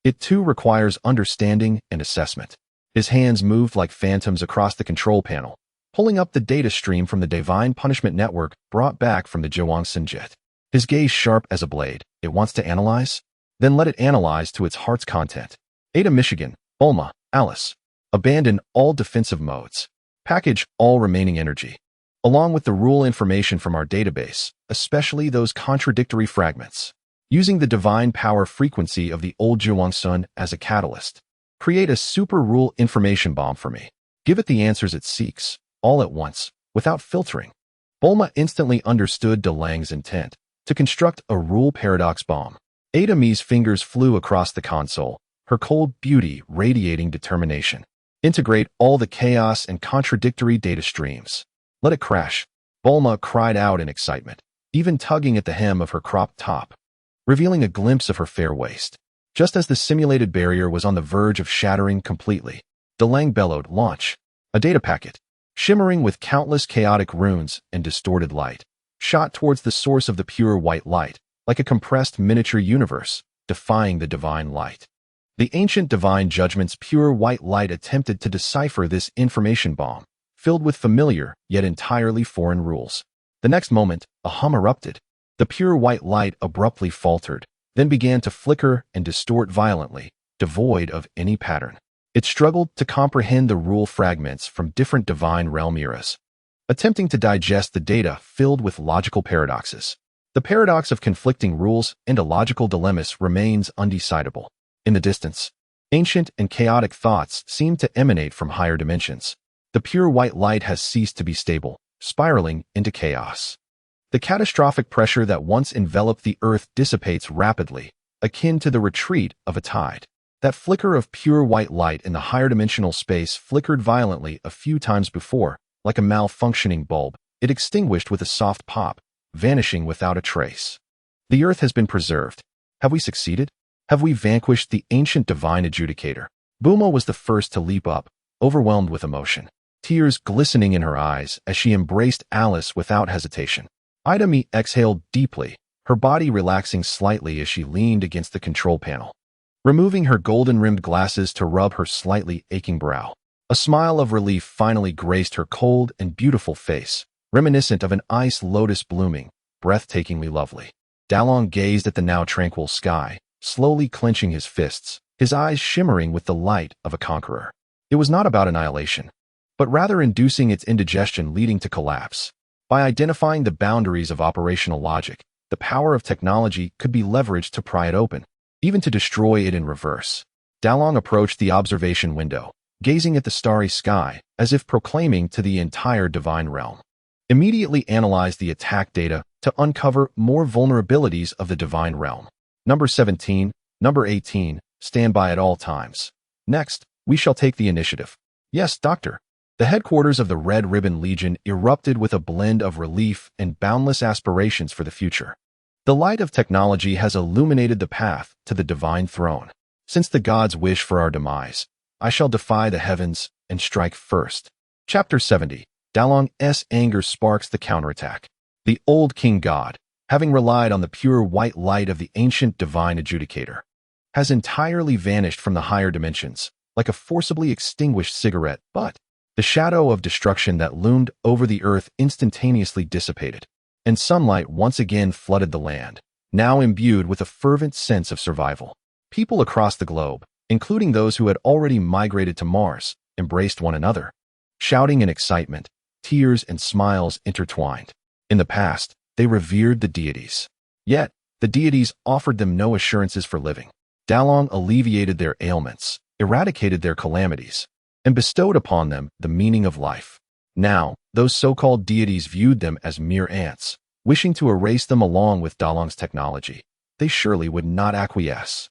It too requires understanding and assessment. His hands moved like phantoms across the control panel, pulling up the data stream from the Divine Punishment Network brought back from the Zhewanxinjie. His gaze sharp as a blade. It wants to analyze? Then let it analyze to its heart's content. Ada Michigan, Bulma, Alice. Abandon all defensive modes. Package all remaining energy, along with the rule information from our database, especially those contradictory fragments. Using the divine power frequency of the old Zhewanxun as a catalyst. Create a super rule information bomb for me. Give it the answers it seeks, all at once, without filtering. Bulma instantly understood DeLange's intent to construct a rule paradox bomb. Adami's fingers flew across the console, her cold beauty radiating determination. Integrate all the chaos and contradictory data streams. Let it crash. Bulma cried out in excitement, even tugging at the hem of her cropped top, revealing a glimpse of her fair waist. Just as the simulated barrier was on the verge of shattering completely, DeLange bellowed, "Launch!" A data packet, shimmering with countless chaotic runes and distorted light, shot towards the source of the pure white light, like a compressed miniature universe, defying the divine light. The ancient divine judgment's pure white light attempted to decipher this information bomb, filled with familiar yet entirely foreign rules. The next moment, a hum erupted. The pure white light abruptly faltered, then began to flicker and distort violently, devoid of any pattern. It struggled to comprehend the rule fragments from different divine realm eras, attempting to digest the data filled with logical paradoxes. The paradox of conflicting rules and illogical dilemmas remains undecidable. In the distance, ancient and chaotic thoughts seem to emanate from higher dimensions. The pure white light has ceased to be stable, spiraling into chaos. The catastrophic pressure that once enveloped the Earth dissipates rapidly, akin to the retreat of a tide. That flicker of pure white light in the higher dimensional space flickered violently a few times before, like a malfunctioning bulb. It extinguished with a soft pop, vanishing without a trace. The Earth has been preserved. Have we succeeded? Have we vanquished the ancient divine adjudicator? Bulma was the first to leap up, overwhelmed with emotion, tears glistening in her eyes as she embraced Alice without hesitation. Idami exhaled deeply, her body relaxing slightly as she leaned against the control panel, removing her golden-rimmed glasses to rub her slightly aching brow. A smile of relief finally graced her cold and beautiful face, reminiscent of an ice lotus blooming, breathtakingly lovely. Dalong gazed at the now tranquil sky, slowly clenching his fists, his eyes shimmering with the light of a conqueror. It was not about annihilation, but rather inducing its indigestion leading to collapse. By identifying the boundaries of operational logic, the power of technology could be leveraged to pry it open, even to destroy it in reverse. Dalong approached the observation window, gazing at the starry sky as if proclaiming to the entire divine realm. Immediately analyzed the attack data to uncover more vulnerabilities of the divine realm. Number 17, Number 18, stand by at all times. Next, we shall take the initiative. Yes, Doctor. The headquarters of the Red Ribbon Legion erupted with a blend of relief and boundless aspirations for the future. The light of technology has illuminated the path to the divine throne. Since the gods wish for our demise, I shall defy the heavens and strike first. Chapter 70. Dalong's anger sparks the counterattack. The old king god, having relied on the pure white light of the ancient divine adjudicator, has entirely vanished from the higher dimensions, like a forcibly extinguished cigarette, but the shadow of destruction that loomed over the earth instantaneously dissipated, and sunlight once again flooded the land, now imbued with a fervent sense of survival. People across the globe, including those who had already migrated to Mars, embraced one another, shouting in excitement, tears and smiles intertwined. In the past, they revered the deities. Yet, the deities offered them no assurances for living. Dalong alleviated their ailments, eradicated their calamities, and bestowed upon them the meaning of life. Now, those so-called deities viewed them as mere ants, wishing to erase them along with Dalong's technology. They surely would not acquiesce.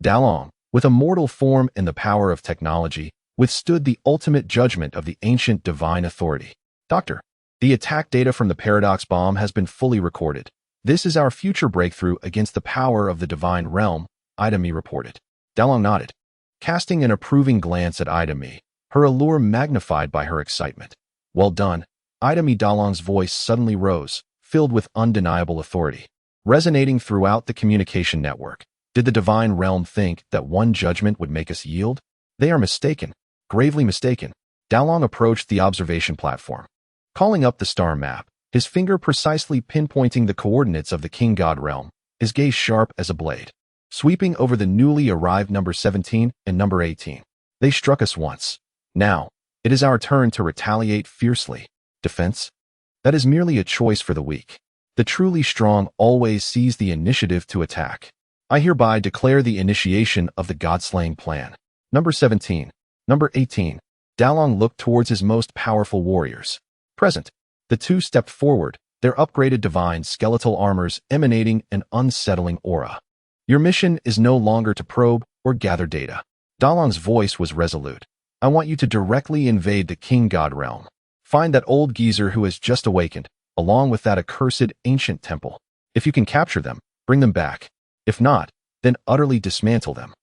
Dalong, with a mortal form and the power of technology, withstood the ultimate judgment of the ancient divine authority. Doctor, the attack data from the Paradox Bomb has been fully recorded. This is our future breakthrough against the power of the divine realm, Idami reported. Dalong nodded, casting an approving glance at Idami, her allure magnified by her excitement. Well done. Idami. Dalong's voice suddenly rose, filled with undeniable authority, resonating throughout the communication network. Did the divine realm think that one judgment would make us yield? They are mistaken, gravely mistaken. Dalong approached the observation platform, calling up the star map, his finger precisely pinpointing the coordinates of the king god realm, his gaze sharp as a blade, sweeping over the newly arrived number 17 and number 18. They struck us once. Now, it is our turn to retaliate fiercely. Defense? That is merely a choice for the weak. The truly strong always seize the initiative to attack. I hereby declare the initiation of the God-slaying plan. Number 17. Number 18. Dalong looked towards his most powerful warriors. Present. The two stepped forward, their upgraded divine skeletal armors emanating an unsettling aura. Your mission is no longer to probe or gather data. Dalong's voice was resolute. I want you to directly invade the king god realm. Find that old geezer who has just awakened, along with that accursed ancient temple. If you can capture them, bring them back. If not, then utterly dismantle them.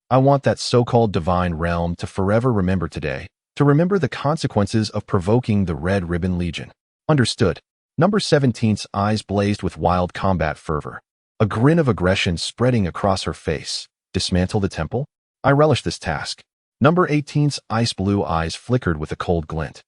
I want that so-called divine realm to forever remember today, to remember the consequences of provoking the Red Ribbon Legion. Understood. Number 17's eyes blazed with wild combat fervor, a grin of aggression spreading across her face. Dismantle the temple? I relish this task. Number 18's ice blue eyes flickered with a cold glint,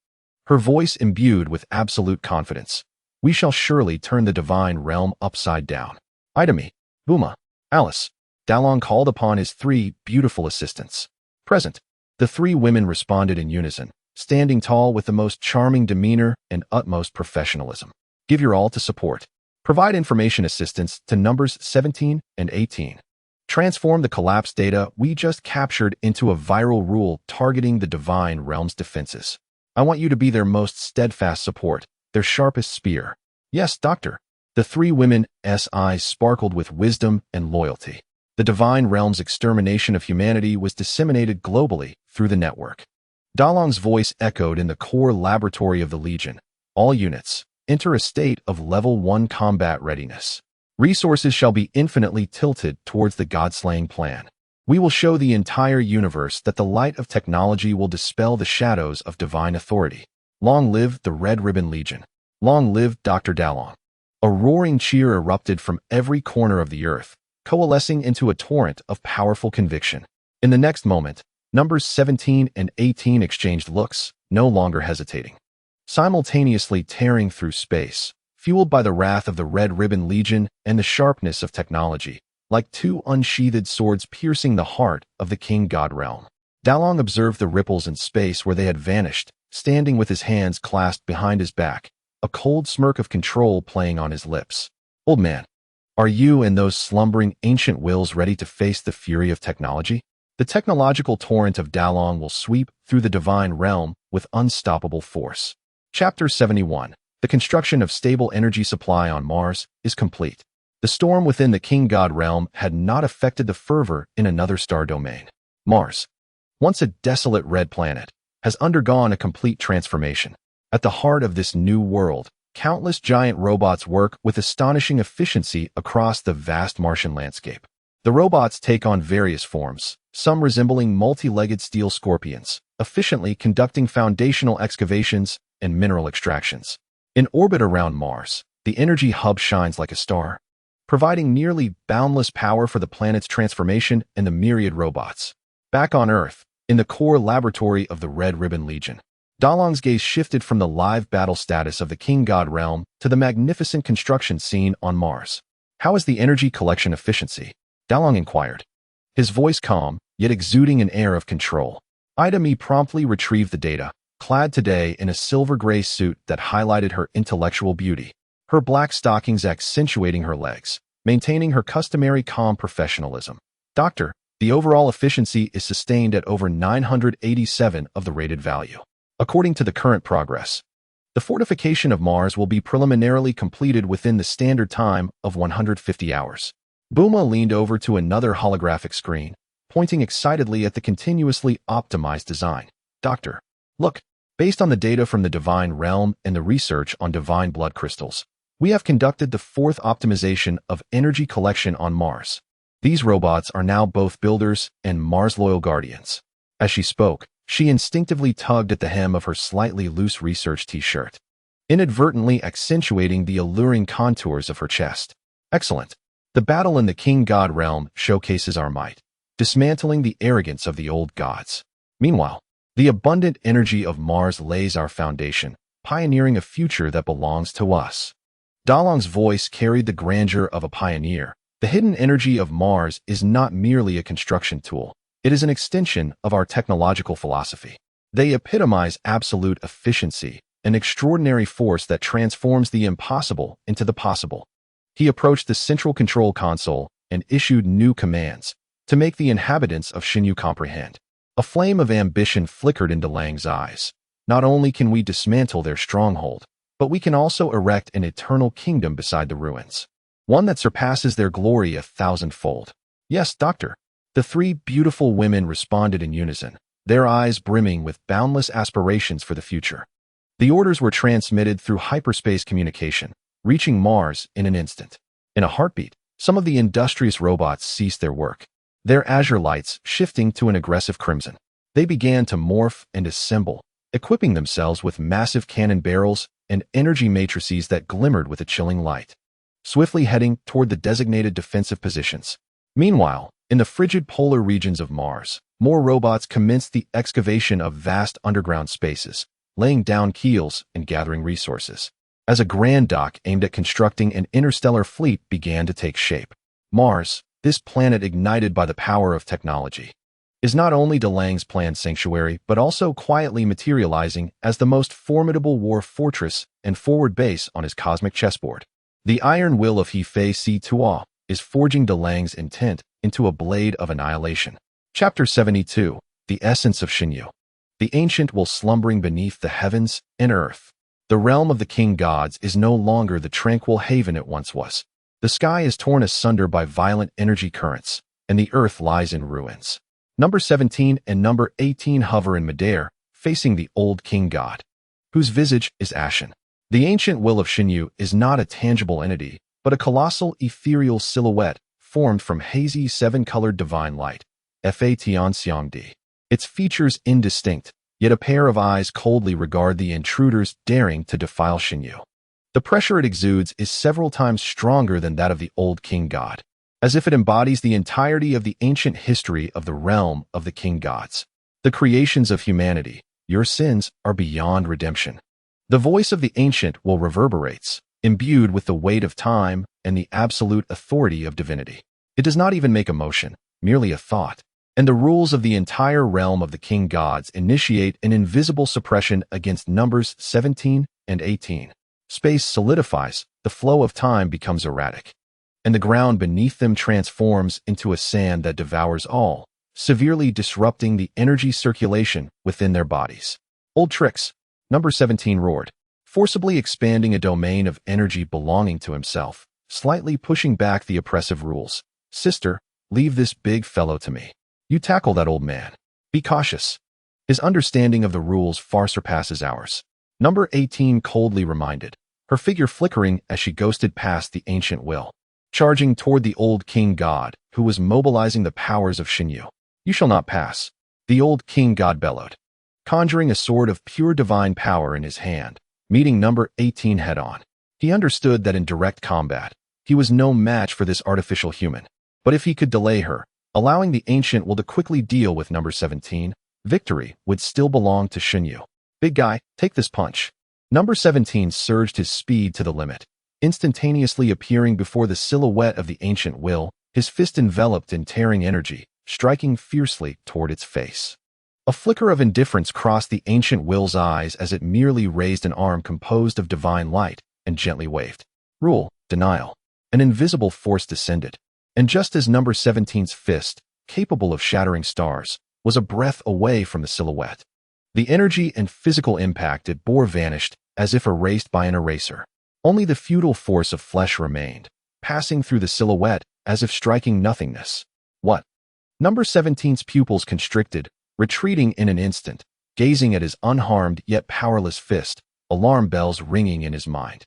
her voice imbued with absolute confidence. We shall surely turn the divine realm upside down. Idami, Buma, Alice. Dalong called upon his three beautiful assistants. Present. The three women responded in unison, standing tall with the most charming demeanor and utmost professionalism. Give your all to support. Provide information assistance to numbers 17 and 18. Transform the collapsed data we just captured into a viral rule targeting the divine realm's defenses. I want you to be their most steadfast support, their sharpest spear. Yes, Doctor. The three women's eyes sparkled with wisdom and loyalty. The divine realm's extermination of humanity was disseminated globally through the network. Dalong's voice echoed in the core laboratory of the Legion. All units, enter a state of level 1 combat readiness. Resources shall be infinitely tilted towards the God-slaying plan. We will show the entire universe that the light of technology will dispel the shadows of divine authority. Long live the Red Ribbon Legion. Long live Dr. Dalong. A roaring cheer erupted from every corner of the earth, coalescing into a torrent of powerful conviction. In the next moment, numbers 17 and 18 exchanged looks, no longer hesitating, simultaneously tearing through space, fueled by the wrath of the Red Ribbon Legion and the sharpness of technology, like two unsheathed swords piercing the heart of the King God realm. Dalong observed the ripples in space where they had vanished, standing with his hands clasped behind his back, a cold smirk of control playing on his lips. "Old man, are you and those slumbering ancient wills ready to face the fury of technology? The technological torrent of Dalong will sweep through the divine realm with unstoppable force." Chapter 71. The construction of stable energy supply on Mars is complete. The storm within the King God realm had not affected the fervor in another star domain. Mars, once a desolate red planet, has undergone a complete transformation. At the heart of this new world, countless giant robots work with astonishing efficiency across the vast Martian landscape. The robots take on various forms, some resembling multi-legged steel scorpions, efficiently conducting foundational excavations and mineral extractions. In orbit around Mars, the energy hub shines like a star, providing nearly boundless power for the planet's transformation and the myriad robots. Back on Earth, in the core laboratory of the Red Ribbon Legion, Dalong's gaze shifted from the live battle status of the King God realm to the magnificent construction scene on Mars. "How is the energy collection efficiency?" Dalong inquired, his voice calm, yet exuding an air of control. Ida Me promptly retrieved the data, clad today in a silver-gray suit that highlighted her intellectual beauty, her black stockings accentuating her legs, maintaining her customary calm professionalism. "Doctor, the overall efficiency is sustained at over 987 of the rated value. According to the current progress, the fortification of Mars will be preliminarily completed within the standard time of 150 hours. Buma leaned over to another holographic screen, pointing excitedly at the continuously optimized design. "Doctor, look, based on the data from the divine realm and the research on divine blood crystals, we have conducted the fourth optimization of energy collection on Mars. These robots are now both builders and Mars-loyal guardians." As she spoke, she instinctively tugged at the hem of her slightly loose research t-shirt, inadvertently accentuating the alluring contours of her chest. "Excellent. The battle in the King God realm showcases our might, dismantling the arrogance of the old gods. Meanwhile, the abundant energy of Mars lays our foundation, pioneering a future that belongs to us." Dalong's voice carried the grandeur of a pioneer. The hidden energy of Mars is not merely a construction tool. It is an extension of our technological philosophy. They epitomize absolute efficiency, an extraordinary force that transforms the impossible into the possible. He approached the central control console and issued new commands to make the inhabitants of Shinyu comprehend. A flame of ambition flickered in Dalang's eyes. "Not only can we dismantle their stronghold, but we can also erect an eternal kingdom beside the ruins, one that surpasses their glory 1,000-fold." "Yes, Doctor." The three beautiful women responded in unison, their eyes brimming with boundless aspirations for the future. The orders were transmitted through hyperspace communication, reaching Mars in an instant. In a heartbeat, some of the industrious robots ceased their work, their azure lights shifting to an aggressive crimson. They began to morph and assemble, equipping themselves with massive cannon barrels and energy matrices that glimmered with a chilling light, swiftly heading toward the designated defensive positions. Meanwhile, in the frigid polar regions of Mars, more robots commenced the excavation of vast underground spaces, laying down keels and gathering resources. As a grand dock aimed at constructing an interstellar fleet began to take shape, Mars, this planet ignited by the power of technology, is not only Dalang's planned sanctuary but also quietly materializing as the most formidable war fortress and forward base on his cosmic chessboard. The iron will of He-Fei Si-Tua is forging Dalang's intent into a blade of annihilation. Chapter 72. The Essence of Shinyu. The ancient will slumbering beneath the heavens and earth. The realm of the king gods is no longer the tranquil haven it once was. The sky is torn asunder by violent energy currents, and the earth lies in ruins. Number 17 and number 18 hover in midair, facing the old king god, whose visage is ashen. The ancient will of Shinyu is not a tangible entity, but a colossal ethereal silhouette formed from hazy seven-colored divine light, Fa Tian Xiang Di. Its features indistinct, yet a pair of eyes coldly regard the intruders daring to defile Shinyu. The pressure it exudes is several times stronger than that of the old king god, as if it embodies the entirety of the ancient history of the realm of the king gods. The creations of humanity, your sins are beyond redemption. The voice of the ancient will reverberates, imbued with the weight of time and the absolute authority of divinity. It does not even make a motion, merely a thought, and the rules of the entire realm of the king gods initiate an invisible suppression against numbers 17 and 18. Space solidifies, the flow of time becomes erratic, and the ground beneath them transforms into a sand that devours all, severely disrupting the energy circulation within their bodies. Old tricks, number 17 roared, forcibly expanding a domain of energy belonging to himself, slightly pushing back the oppressive rules. Sister, leave this big fellow to me. You tackle that old man. Be cautious. His understanding of the rules far surpasses ours. Number 18 coldly reminded, her figure flickering as she ghosted past the ancient will, charging toward the old king god, who was mobilizing the powers of Shinyu. You shall not pass, the old king god bellowed, conjuring a sword of pure divine power in his hand, meeting number 18 head-on. He understood that in direct combat, he was no match for this artificial human, but if he could delay her, allowing the ancient will to quickly deal with number 17, victory would still belong to Shinyu. Big guy, take this punch. Number 17 surged his speed to the limit, instantaneously appearing before the silhouette of the ancient will, his fist enveloped in tearing energy, striking fiercely toward its face. A flicker of indifference crossed the ancient will's eyes as it merely raised an arm composed of divine light and gently waved. Rule, denial. An invisible force descended, and just as number 17's fist, capable of shattering stars, was a breath away from the silhouette, the energy and physical impact it bore vanished as if erased by an eraser. Only the futile force of flesh remained, passing through the silhouette as if striking nothingness. What? Number 17's pupils constricted, retreating in an instant, gazing at his unharmed yet powerless fist, alarm bells ringing in his mind.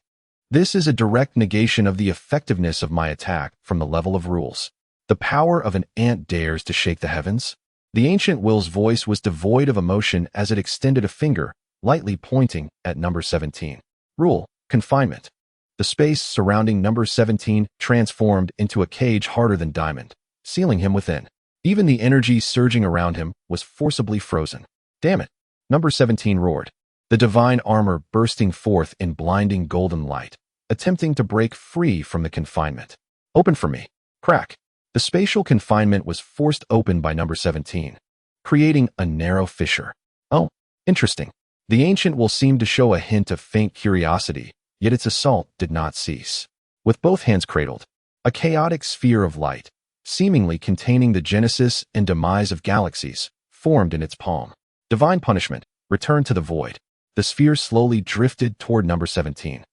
This is a direct negation of the effectiveness of my attack from the level of rules. The power of an ant dares to shake the heavens? The ancient will's voice was devoid of emotion as it extended a finger, lightly pointing at number 17. Rule, confinement. The space surrounding number 17 transformed into a cage harder than diamond, sealing him within. Even the energy surging around him was forcibly frozen. Damn it, number 17 roared, the divine armor bursting forth in blinding golden light, attempting to break free from the confinement. Open for me. Crack. The spatial confinement was forced open by number 17, creating a narrow fissure. Oh, interesting. The ancient will seem to show a hint of faint curiosity, yet its assault did not cease. With both hands cradled, a chaotic sphere of light, seemingly containing the genesis and demise of galaxies, formed in its palm. Divine punishment, return to the void. The sphere slowly drifted toward number 17.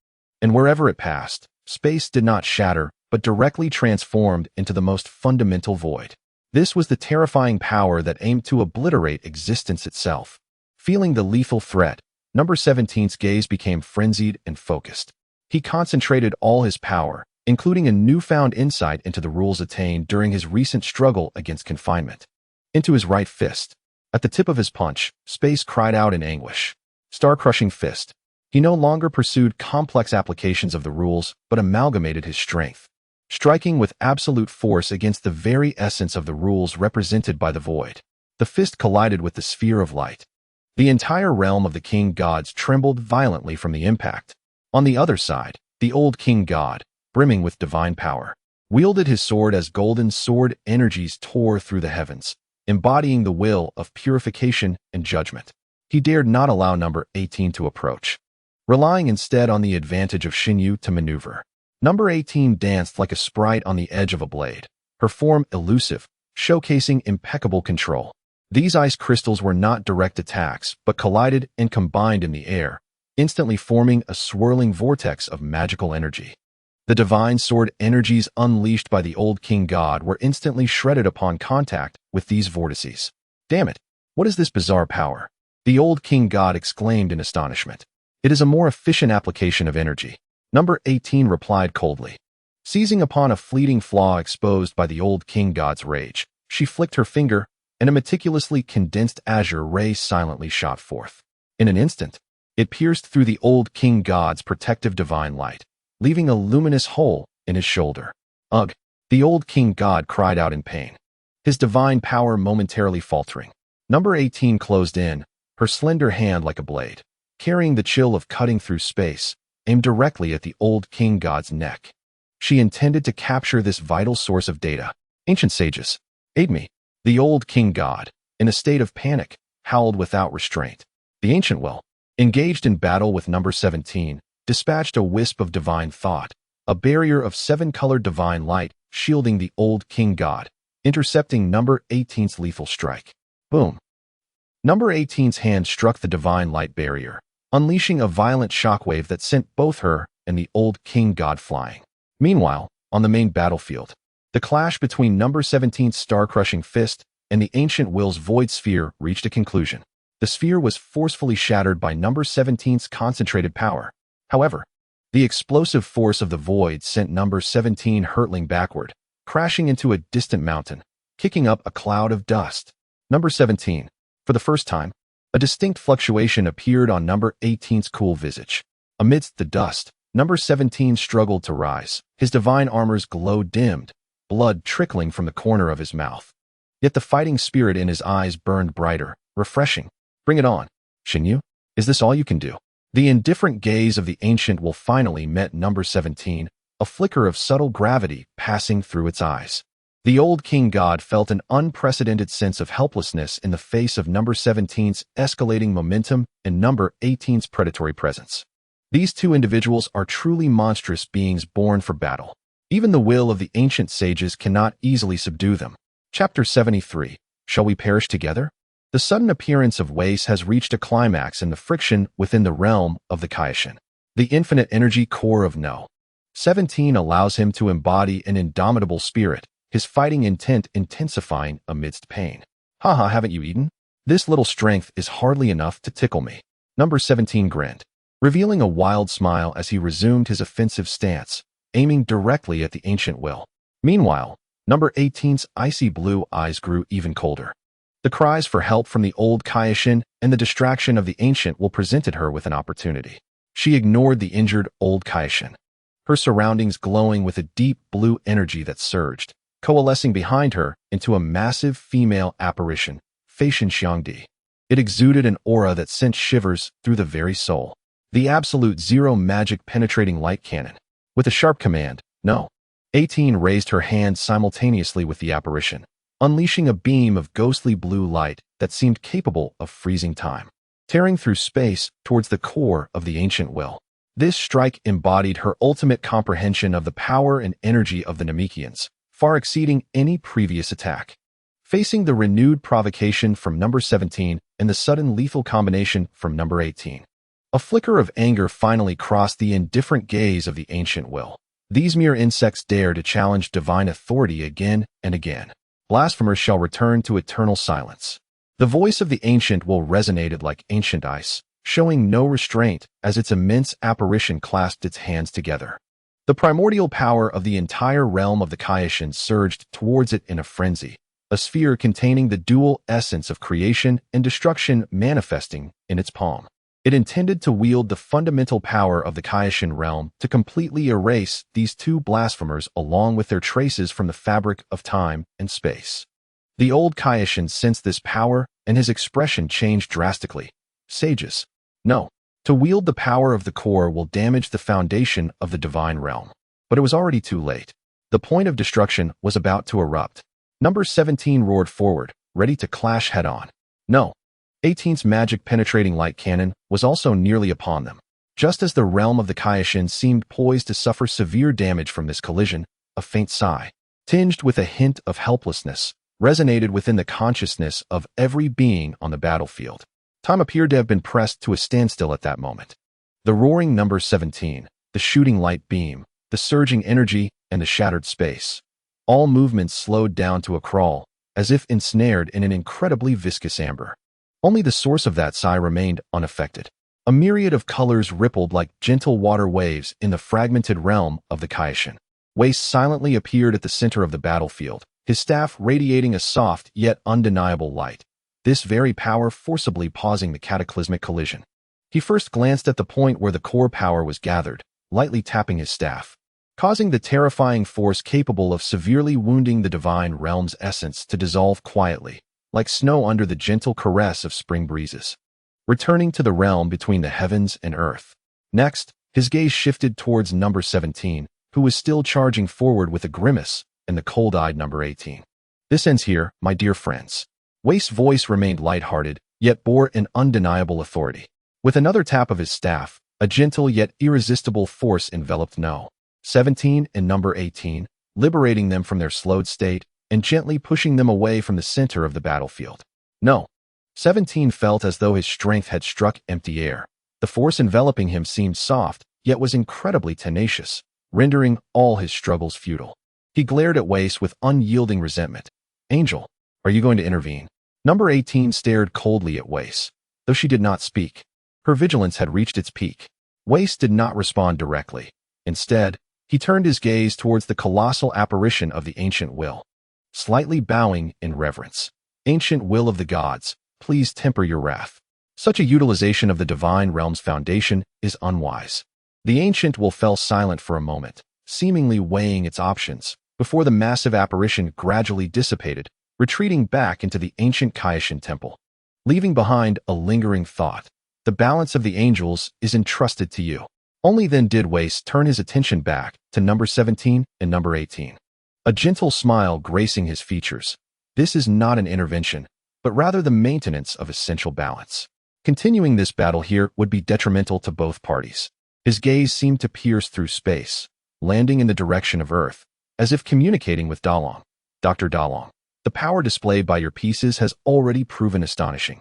And wherever it passed, space did not shatter, but directly transformed into the most fundamental void. This was the terrifying power that aimed to obliterate existence itself. Feeling the lethal threat, number 17's gaze became frenzied and focused. He concentrated all his power, including a newfound insight into the rules attained during his recent struggle against confinement, into his right fist. At the tip of his punch, space cried out in anguish. Star-crushing fist. He no longer pursued complex applications of the rules, but amalgamated his strength, striking with absolute force against the very essence of the rules represented by the void. The fist collided with the sphere of light. The entire realm of the king gods trembled violently from the impact. On the other side, the old king god, brimming with divine power, wielded his sword as golden sword energies tore through the heavens, embodying the will of purification and judgment. He dared not allow number 18 to approach, relying instead on the advantage of Shinyu to maneuver. Number 18 danced like a sprite on the edge of a blade, her form elusive, showcasing impeccable control. These ice crystals were not direct attacks, but collided and combined in the air, instantly forming a swirling vortex of magical energy. The divine sword energies unleashed by the old king god were instantly shredded upon contact with these vortices. Damn it, what is this bizarre power? The old king god exclaimed in astonishment. It is a more efficient application of energy. Number 18 replied coldly. Seizing upon a fleeting flaw exposed by the old king god's rage, she flicked her finger, and a meticulously condensed azure ray silently shot forth. In an instant, It pierced through the old king god's protective divine light, leaving a luminous hole in his shoulder. Ugh! The old king god cried out in pain, his divine power momentarily faltering. Number 18 closed in, her slender hand like a blade, carrying the chill of cutting through space, aimed directly at the old king god's neck. She intended to capture this vital source of data. Ancient sages, aid me. The old king god, in a state of panic, howled without restraint. The ancient will, engaged in battle with number 17, dispatched a wisp of divine thought, a barrier of 7-colored divine light shielding the old king god, intercepting number 18's lethal strike. Boom! Number 18's hand struck the divine light barrier, unleashing a violent shockwave that sent both her and the old king god flying. Meanwhile, on the main battlefield, the clash between number 17's star-crushing fist and the ancient will's void sphere reached a conclusion. The sphere was forcefully shattered by number 17's concentrated power. However, the explosive force of the void sent number 17 hurtling backward, crashing into a distant mountain, kicking up a cloud of dust. Number 17. For the first time, a distinct fluctuation appeared on number 18's cool visage. Amidst the dust, number 17 struggled to rise, his divine armor's glow dimmed, blood trickling from the corner of his mouth. Yet the fighting spirit in his eyes burned brighter, refreshing. Bring it on, Xinyu. Is this all you can do? The indifferent gaze of the ancient will finally met number 17, a flicker of subtle gravity passing through its eyes. The old king god felt an unprecedented sense of helplessness in the face of number 17's escalating momentum and number 18's predatory presence. These two individuals are truly monstrous beings born for battle. Even the will of the ancient sages cannot easily subdue them. Chapter 73. Shall we perish together? The sudden appearance of Weiss has reached a climax in the friction within the realm of the Kaishin. The infinite energy core of No. 17 allows him to embody an indomitable spirit, his fighting intent intensifying amidst pain. Haha, haven't you eaten? This little strength is hardly enough to tickle me. Number 17 grinned, revealing a wild smile as he resumed his offensive stance, aiming directly at the ancient will. Meanwhile, number 18's icy blue eyes grew even colder. The cries for help from the old Kaishin and the distraction of the ancient will presented her with an opportunity. She ignored the injured old Kaishin, her surroundings glowing with a deep blue energy that surged, coalescing behind her into a massive female apparition, Feishin Xiangdi. It exuded an aura that sent shivers through the very soul. The absolute zero magic penetrating light cannon. With a sharp command, No. 18 raised her hand simultaneously with the apparition, unleashing a beam of ghostly blue light that seemed capable of freezing time, tearing through space towards the core of the ancient will. This strike embodied her ultimate comprehension of the power and energy of the Namekians, far exceeding any previous attack. Facing the renewed provocation from number 17 and the sudden lethal combination from number 18, a flicker of anger finally crossed the indifferent gaze of the ancient will. These mere insects dare to challenge divine authority again and again. Blasphemers shall return to eternal silence. The voice of the ancient will resonated like ancient ice, showing no restraint as its immense apparition clasped its hands together. The primordial power of the entire realm of the Kaishin surged towards it in a frenzy, a sphere containing the dual essence of creation and destruction manifesting in its palm. It intended to wield the fundamental power of the Kaishin realm to completely erase these two blasphemers along with their traces from the fabric of time and space. The old Kaishin sensed this power, and his expression changed drastically. Sages, no. To wield the power of the core will damage the foundation of the divine realm. But it was already too late. The point of destruction was about to erupt. Number 17 roared forward, ready to clash head-on. No. 18's magic penetrating light cannon was also nearly upon them. Just as the realm of the Kaishin seemed poised to suffer severe damage from this collision, a faint sigh, tinged with a hint of helplessness, resonated within the consciousness of every being on the battlefield. Time appeared to have been pressed to a standstill at that moment. The roaring number 17, the shooting light beam, the surging energy, and the shattered space. All movements slowed down to a crawl, as if ensnared in an incredibly viscous amber. Only the source of that sigh remained unaffected. A myriad of colors rippled like gentle water waves in the fragmented realm of the Kaishin. Weiss silently appeared at the center of the battlefield, his staff radiating a soft yet undeniable light. This very power forcibly pausing the cataclysmic collision. He first glanced at the point where the core power was gathered, lightly tapping his staff, causing the terrifying force capable of severely wounding the divine realm's essence to dissolve quietly, like snow under the gentle caress of spring breezes, returning to the realm between the heavens and earth. Next, his gaze shifted towards number 17, who was still charging forward with a grimace, and the cold-eyed number 18. This ends here, my dear friends. Waste's voice remained lighthearted, yet bore an undeniable authority. With another tap of his staff, a gentle yet irresistible force enveloped No. 17 and number 18, liberating them from their slowed state and gently pushing them away from the center of the battlefield. No. 17 felt as though his strength had struck empty air. The force enveloping him seemed soft, yet was incredibly tenacious, rendering all his struggles futile. He glared at Waste with unyielding resentment. Angel, are you going to intervene? Number 18 stared coldly at Waste, though she did not speak. Her vigilance had reached its peak. Waste did not respond directly. Instead, he turned his gaze towards the colossal apparition of the ancient will, slightly bowing in reverence. Ancient will of the gods, please temper your wrath. Such a utilization of the divine realm's foundation is unwise. The ancient will fell silent for a moment, seemingly weighing its options, before the massive apparition gradually dissipated, retreating back into the ancient Kaishin temple. Leaving behind a lingering thought, the balance of the angels is entrusted to you. Only then did Waste turn his attention back to number 17 and number 18. A gentle smile gracing his features. This is not an intervention, but rather the maintenance of essential balance. Continuing this battle here would be detrimental to both parties. His gaze seemed to pierce through space, landing in the direction of Earth, as if communicating with Dalong. Dr. Dalong, the power displayed by your pieces has already proven astonishing,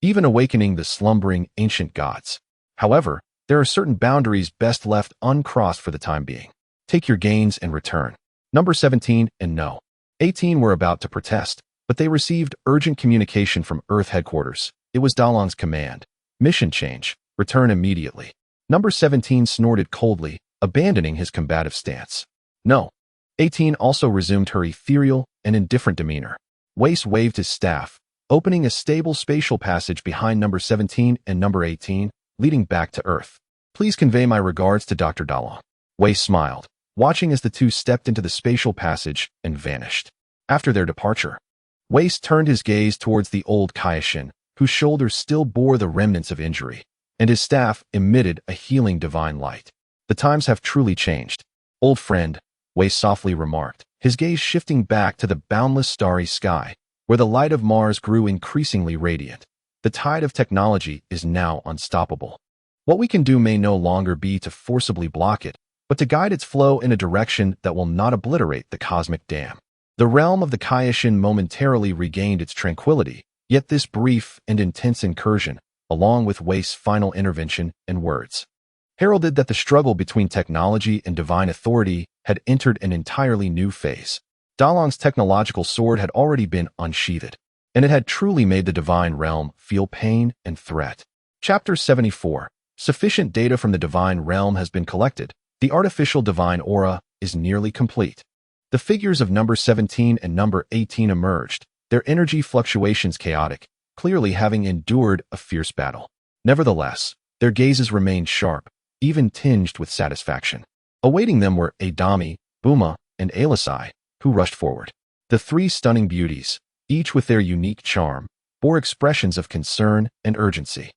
even awakening the slumbering ancient gods. However, there are certain boundaries best left uncrossed for the time being. Take your gains and return. Number 17 and No. 18 were about to protest, but they received urgent communication from Earth headquarters. It was Dalong's command. Mission change. Return immediately. Number 17 snorted coldly, abandoning his combative stance. No. 18 also resumed her ethereal and indifferent demeanor. Waste waved his staff, opening a stable spatial passage behind number 17 and number 18, leading back to Earth. Please convey my regards to Dr. Dalong. Waste smiled, watching as the two stepped into the spatial passage and vanished. After their departure, Waste turned his gaze towards the old Kaishin, whose shoulders still bore the remnants of injury, and his staff emitted a healing divine light. The times have truly changed. Old friend, Waste softly remarked, his gaze shifting back to the boundless starry sky, where the light of Mars grew increasingly radiant. The tide of technology is now unstoppable. What we can do may no longer be to forcibly block it, but to guide its flow in a direction that will not obliterate the cosmic dam. The realm of the Kaishin momentarily regained its tranquility, yet this brief and intense incursion, along with Waste's final intervention and words, heralded that the struggle between technology and divine authority had entered an entirely new phase. Dalong's technological sword had already been unsheathed, and it had truly made the divine realm feel pain and threat. Chapter 74. Sufficient data from the divine realm has been collected. The artificial divine aura is nearly complete. The figures of number 17 and number 18 emerged, their energy fluctuations chaotic, clearly having endured a fierce battle. Nevertheless, their gazes remained sharp, even tinged with satisfaction. Awaiting them were Adami, Buma, and Alisai, who rushed forward. The three stunning beauties, each with their unique charm, bore expressions of concern and urgency.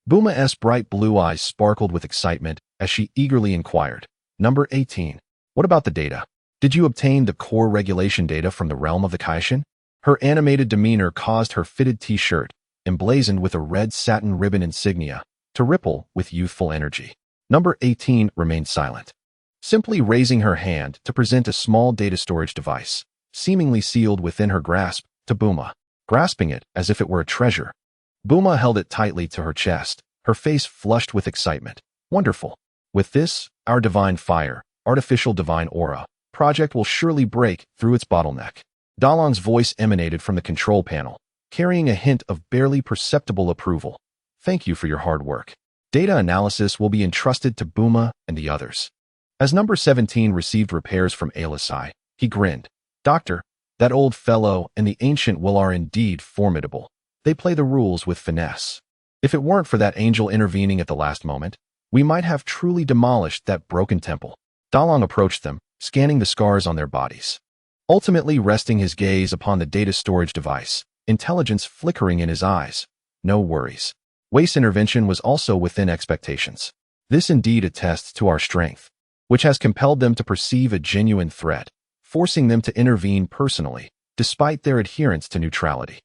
Buma's bright blue eyes sparkled with excitement as she eagerly inquired, Number 18, what about the data? Did you obtain the core regulation data from the realm of the Kaishin? Her animated demeanor caused her fitted t-shirt, emblazoned with a red satin ribbon insignia, to ripple with youthful energy. Number 18 remained silent, simply raising her hand to present a small data storage device, seemingly sealed within her grasp, to Buma. Grasping it as if it were a treasure, Buma held it tightly to her chest, her face flushed with excitement. Wonderful. With this, our divine fire, artificial divine aura, project will surely break through its bottleneck. Dalong's voice emanated from the control panel, carrying a hint of barely perceptible approval. Thank you for your hard work. Data analysis will be entrusted to Buma and the others. As number 17 received repairs from Alisai, he grinned. Doctor, that old fellow and the ancient will are indeed formidable. They play the rules with finesse. If it weren't for that angel intervening at the last moment, we might have truly demolished that broken temple. Dalong approached them, scanning the scars on their bodies. Ultimately resting his gaze upon the data storage device, intelligence flickering in his eyes. No worries. Wei's intervention was also within expectations. This indeed attests to our strength, which has compelled them to perceive a genuine threat, forcing them to intervene personally, despite their adherence to neutrality.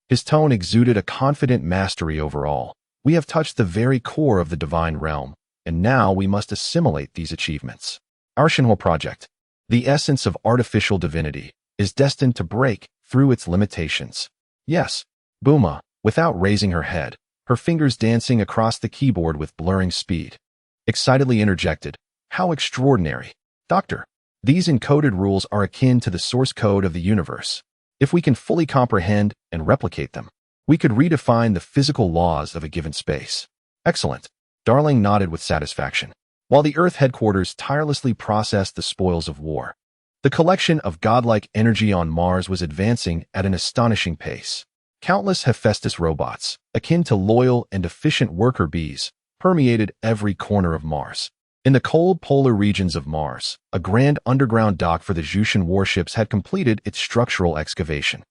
His tone exuded a confident mastery over all. We have touched the very core of the divine realm, and now we must assimilate these achievements. Our Shinhwa project, the essence of artificial divinity, is destined to break through its limitations. Yes, Buma, without raising her head, her fingers dancing across the keyboard with blurring speed, excitedly interjected, "How extraordinary! Doctor, these encoded rules are akin to the source code of the universe. If we can fully comprehend and replicate them, we could redefine the physical laws of a given space." Excellent. Darling nodded with satisfaction, while the Earth headquarters tirelessly processed the spoils of war. The collection of godlike energy on Mars was advancing at an astonishing pace. Countless Hephaestus robots, akin to loyal and efficient worker bees, permeated every corner of Mars. In the cold polar regions of Mars, a grand underground dock for the Jushin warships had completed its structural excavation.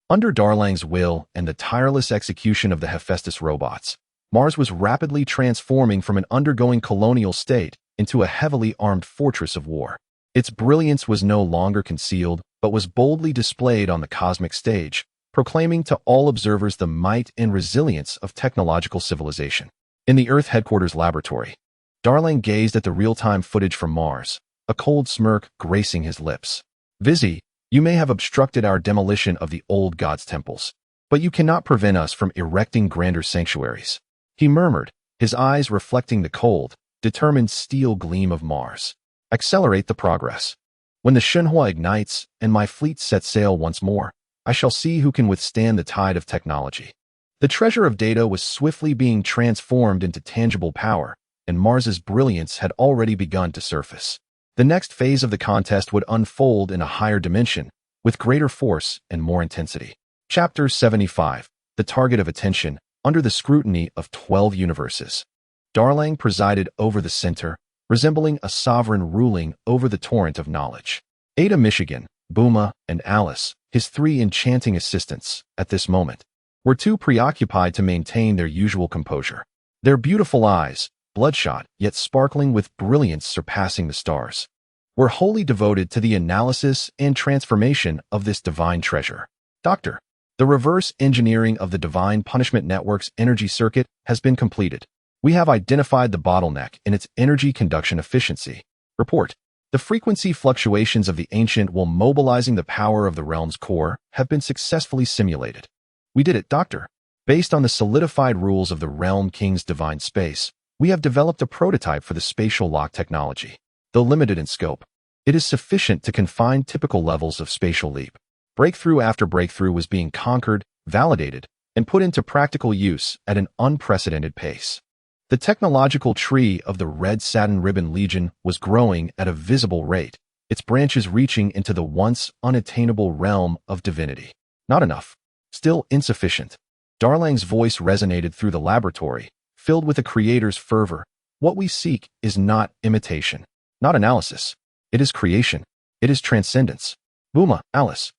Under Darlang's will and the tireless execution of the Hephaestus robots, Mars was rapidly transforming from an undergoing colonial state into a heavily armed fortress of war. Its brilliance was no longer concealed, but was boldly displayed on the cosmic stage, proclaiming to all observers the might and resilience of technological civilization. In the Earth headquarters laboratory, Darling gazed at the real-time footage from Mars, a cold smirk gracing his lips. "Vizzy, you may have obstructed our demolition of the old gods' temples, but you cannot prevent us from erecting grander sanctuaries," he murmured, his eyes reflecting the cold, determined steel gleam of Mars. "Accelerate the progress. When the Shinhwa ignites and my fleet sets sail once more, I shall see who can withstand the tide of technology." The treasure of data was swiftly being transformed into tangible power, and Mars's brilliance had already begun to surface. The next phase of the contest would unfold in a higher dimension, with greater force and more intensity. Chapter 75, The Target of Attention, under the scrutiny of 12 universes. Darling presided over the center, resembling a sovereign ruling over the torrent of knowledge. Ada Michigan, Buma, and Alice, his three enchanting assistants, at this moment, were too preoccupied to maintain their usual composure. Their beautiful eyes, bloodshot yet sparkling with brilliance surpassing the stars, were wholly devoted to the analysis and transformation of this divine treasure. "Doctor, the reverse engineering of the Divine Punishment Network's energy circuit has been completed. We have identified the bottleneck in its energy conduction efficiency. Report. The frequency fluctuations of the ancient while mobilizing the power of the realm's core have been successfully simulated." "We did it, Doctor. Based on the solidified rules of the Realm King's divine space, we have developed a prototype for the spatial lock technology. Though limited in scope, it is sufficient to confine typical levels of spatial leap. Breakthrough after breakthrough was being conquered, validated, and put into practical use at an unprecedented pace. The technological tree of the Red Satin Ribbon Legion was growing at a visible rate, its branches reaching into the once unattainable realm of divinity. Not enough. Still insufficient. Darlang's voice resonated through the laboratory, filled with a creator's fervor. What we seek is not imitation, not analysis. It is creation. It is transcendence. Buma, Alice,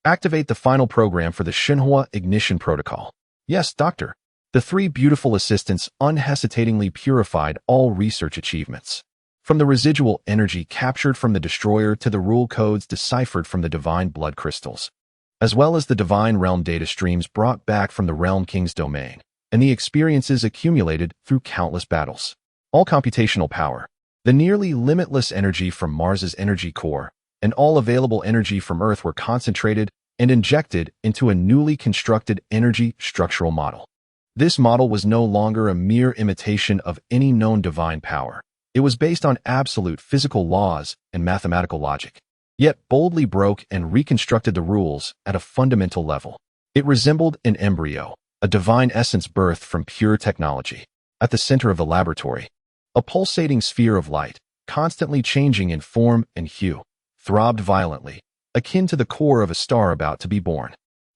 activate the final program for the Shinhwa Ignition Protocol." "Yes, Doctor." The three beautiful assistants unhesitatingly purified all research achievements. From the residual energy captured from the destroyer to the rule codes deciphered from the divine blood crystals, as well as the divine realm data streams brought back from the Realm King's domain, and the experiences accumulated through countless battles. All computational power, the nearly limitless energy from Mars's energy core, and all available energy from Earth were concentrated and injected into a newly constructed energy structural model. This model was no longer a mere imitation of any known divine power. It was based on absolute physical laws and mathematical logic, yet boldly broke and reconstructed the rules at a fundamental level. It resembled an embryo, a divine essence birthed from pure technology. At the center of the laboratory, a pulsating sphere of light, constantly changing in form and hue, throbbed violently, akin to the core of a star about to be born.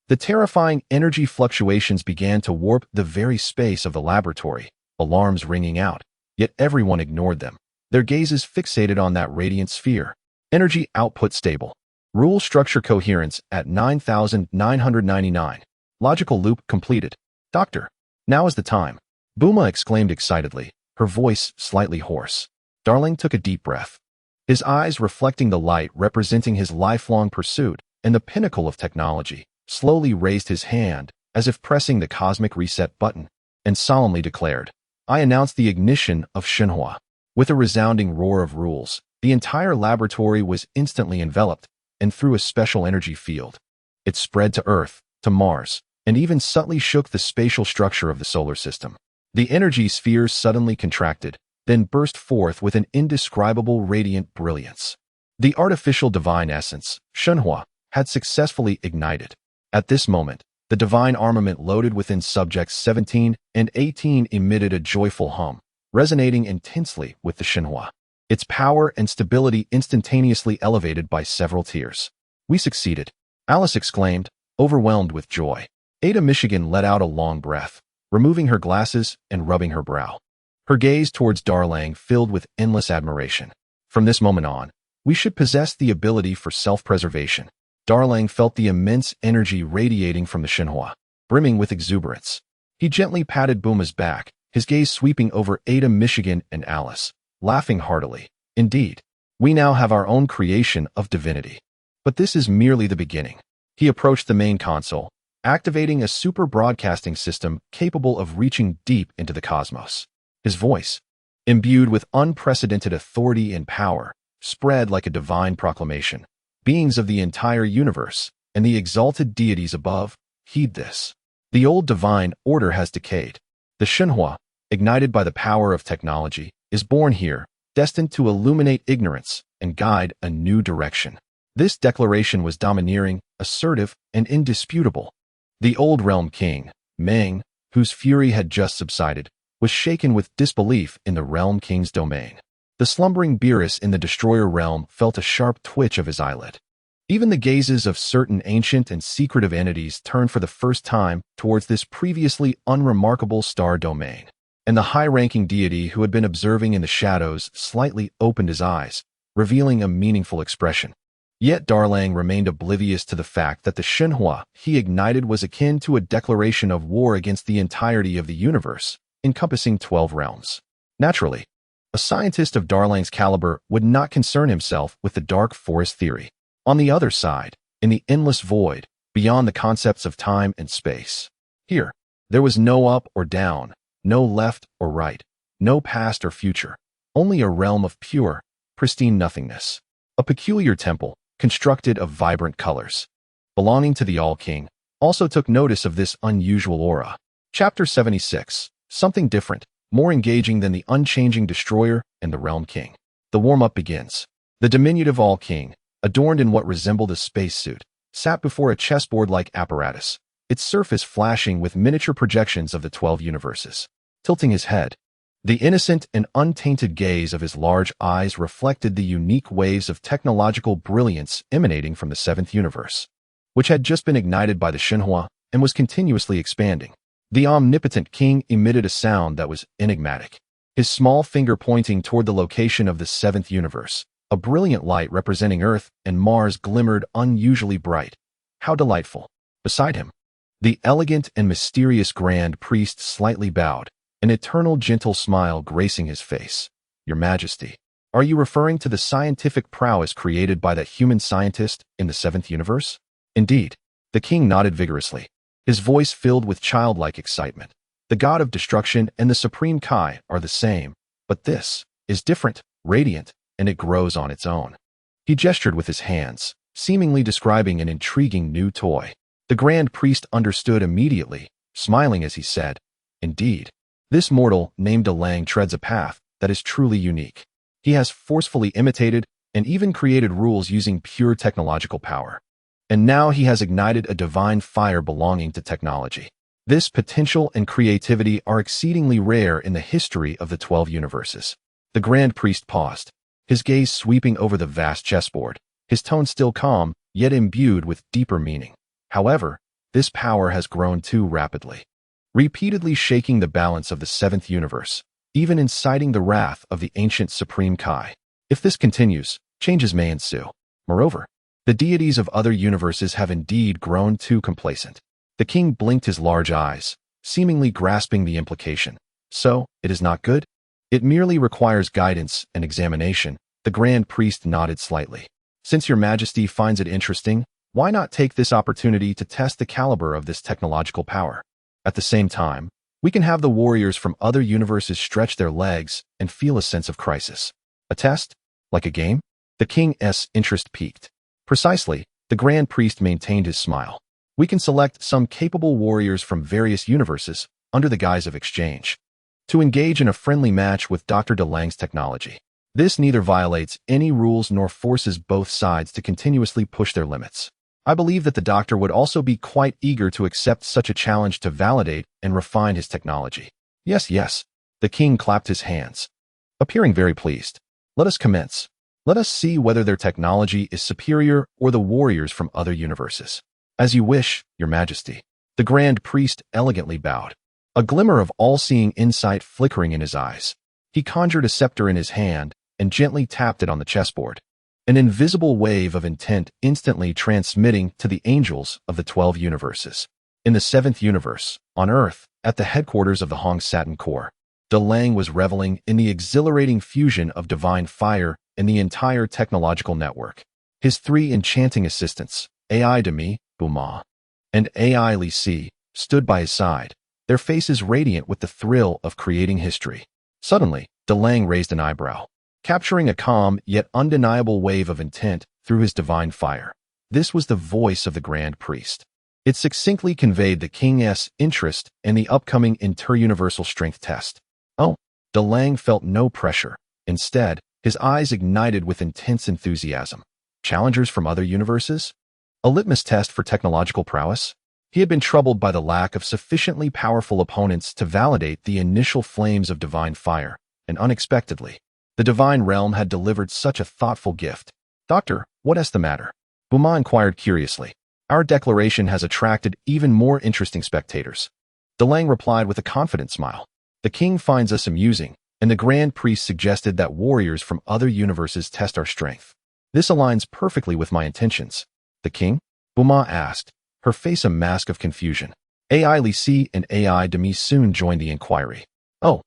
The terrifying energy fluctuations began to warp the very space of the laboratory, alarms ringing out, yet everyone ignored them, their gazes fixated on that radiant sphere. Energy output stable. Rule structure coherence at 9,999. Logical loop completed. Doctor, now is the time. Buma exclaimed excitedly, her voice slightly hoarse. Darling took a deep breath. His eyes reflecting the light representing his lifelong pursuit and the pinnacle of technology, slowly raised his hand, as if pressing the cosmic reset button, and solemnly declared, I announce the ignition of Shenhua. With a resounding roar of rules, the entire laboratory was instantly enveloped, and through a special energy field. It spread to Earth, to Mars, and even subtly shook the spatial structure of the solar system. The energy spheres suddenly contracted, then burst forth with an indescribable radiant brilliance. The artificial divine essence, Shenhua, had successfully ignited. At this moment, the divine armament loaded within subjects 17 and 18 emitted a joyful hum, resonating intensely with the Shenhua. Its power and stability instantaneously elevated by several tiers. We succeeded, Alice exclaimed, overwhelmed with joy. Ada Michigan let out a long breath, removing her glasses and rubbing her brow. Her gaze towards Darlang filled with endless admiration. From this moment on, we should possess the ability for self-preservation. Darlang felt the immense energy radiating from the Shenhua, brimming with exuberance. He gently patted Buma's back, his gaze sweeping over Ada Michigan and Alice, laughing heartily. Indeed, we now have our own creation of divinity. But this is merely the beginning. He approached the main console, activating a super broadcasting system capable of reaching deep into the cosmos. His voice, imbued with unprecedented authority and power, spread like a divine proclamation. Beings of the entire universe, and the exalted deities above, heed this. The old divine order has decayed. The Shenhua, ignited by the power of technology, is born here, destined to illuminate ignorance and guide a new direction. This declaration was domineering, assertive, and indisputable. The old realm king, Meng, whose fury had just subsided, was shaken with disbelief in the realm king's domain. The slumbering Beerus in the destroyer realm felt a sharp twitch of his eyelid. Even the gazes of certain ancient and secretive entities turned for the first time towards this previously unremarkable star domain. And the high-ranking deity who had been observing in the shadows slightly opened his eyes, revealing a meaningful expression. Yet Darlang remained oblivious to the fact that the Shenhua he ignited was akin to a declaration of war against the entirety of the universe, encompassing 12 realms. Naturally, a scientist of Darlang's caliber would not concern himself with the dark forest theory. On the other side, in the endless void, beyond the concepts of time and space, here, there was no up or down, no left or right, no past or future, only a realm of pure, pristine nothingness. A peculiar temple, constructed of vibrant colors, belonging to the All-King, also took notice of this unusual aura. Chapter 76. Something different, more engaging than the unchanging destroyer and the realm king. The warm-up begins. The diminutive All-King, adorned in what resembled a spacesuit, sat before a chessboard-like apparatus, its surface flashing with miniature projections of the 12 universes. Tilting his head, the innocent and untainted gaze of his large eyes reflected the unique waves of technological brilliance emanating from the 7th universe, which had just been ignited by the Shenhua and was continuously expanding. The omnipotent king emitted a sound that was enigmatic, his small finger pointing toward the location of the 7th universe. A brilliant light representing Earth and Mars glimmered unusually bright. How delightful. Beside him, the elegant and mysterious Grand Priest slightly bowed, an eternal gentle smile gracing his face. Your Majesty, are you referring to the scientific prowess created by that human scientist in the 7th universe? Indeed. The king nodded vigorously, his voice filled with childlike excitement. The god of destruction and the supreme Kai are the same, but this is different, radiant, and it grows on its own. He gestured with his hands, seemingly describing an intriguing new toy. The Grand Priest understood immediately, smiling as he said, Indeed, this mortal named Darlang treads a path that is truly unique. He has forcefully imitated and even created rules using pure technological power. And now he has ignited a divine fire belonging to technology. This potential and creativity are exceedingly rare in the history of the 12 universes. The Grand Priest paused, his gaze sweeping over the vast chessboard, his tone still calm, yet imbued with deeper meaning. However, this power has grown too rapidly, repeatedly shaking the balance of the seventh universe, even inciting the wrath of the ancient Supreme Kai. If this continues, changes may ensue. Moreover, the deities of other universes have indeed grown too complacent. The king blinked his large eyes, seemingly grasping the implication. So, it is not good? It merely requires guidance and examination. The Grand Priest nodded slightly. Since your majesty finds it interesting, why not take this opportunity to test the caliber of this technological power? At the same time, we can have the warriors from other universes stretch their legs and feel a sense of crisis. A test? Like a game? The king's interest piqued. Precisely, the Grand Priest maintained his smile. We can select some capable warriors from various universes under the guise of exchange to engage in a friendly match with Dr. DeLang's technology. This neither violates any rules nor forces both sides to continuously push their limits. I believe that the doctor would also be quite eager to accept such a challenge to validate and refine his technology. Yes, yes. The king clapped his hands, appearing very pleased. Let us commence. Let us see whether their technology is superior or the warriors from other universes. As you wish, your majesty. The Grand Priest elegantly bowed, a glimmer of all-seeing insight flickering in his eyes. He conjured a scepter in his hand and gently tapped it on the chessboard, an invisible wave of intent instantly transmitting to the angels of the 12 universes. In the 7th universe, on Earth, at the headquarters of the Hong Satin Corps, DeLang was reveling in the exhilarating fusion of divine fire and the entire technological network. His 3 enchanting assistants, AI Demi, Buma, and AI Li Si, stood by his side, their faces radiant with the thrill of creating history. Suddenly, DeLang raised an eyebrow, capturing a calm yet undeniable wave of intent through his divine fire. This was the voice of the Grand Priest. It succinctly conveyed the king's interest in the upcoming interuniversal strength test. Oh, DeLang felt no pressure. Instead, his eyes ignited with intense enthusiasm. Challengers from other universes? A litmus test for technological prowess? He had been troubled by the lack of sufficiently powerful opponents to validate the initial flames of divine fire, and unexpectedly, the divine realm had delivered such a thoughtful gift. Doctor, what is the matter? Buma inquired curiously. Our declaration has attracted even more interesting spectators. DeLang replied with a confident smile. The king finds us amusing, and the Grand Priest suggested that warriors from other universes test our strength. This aligns perfectly with my intentions. The king? Buma asked, her face a mask of confusion. AI Li Si and AI Demi soon joined the inquiry. Oh,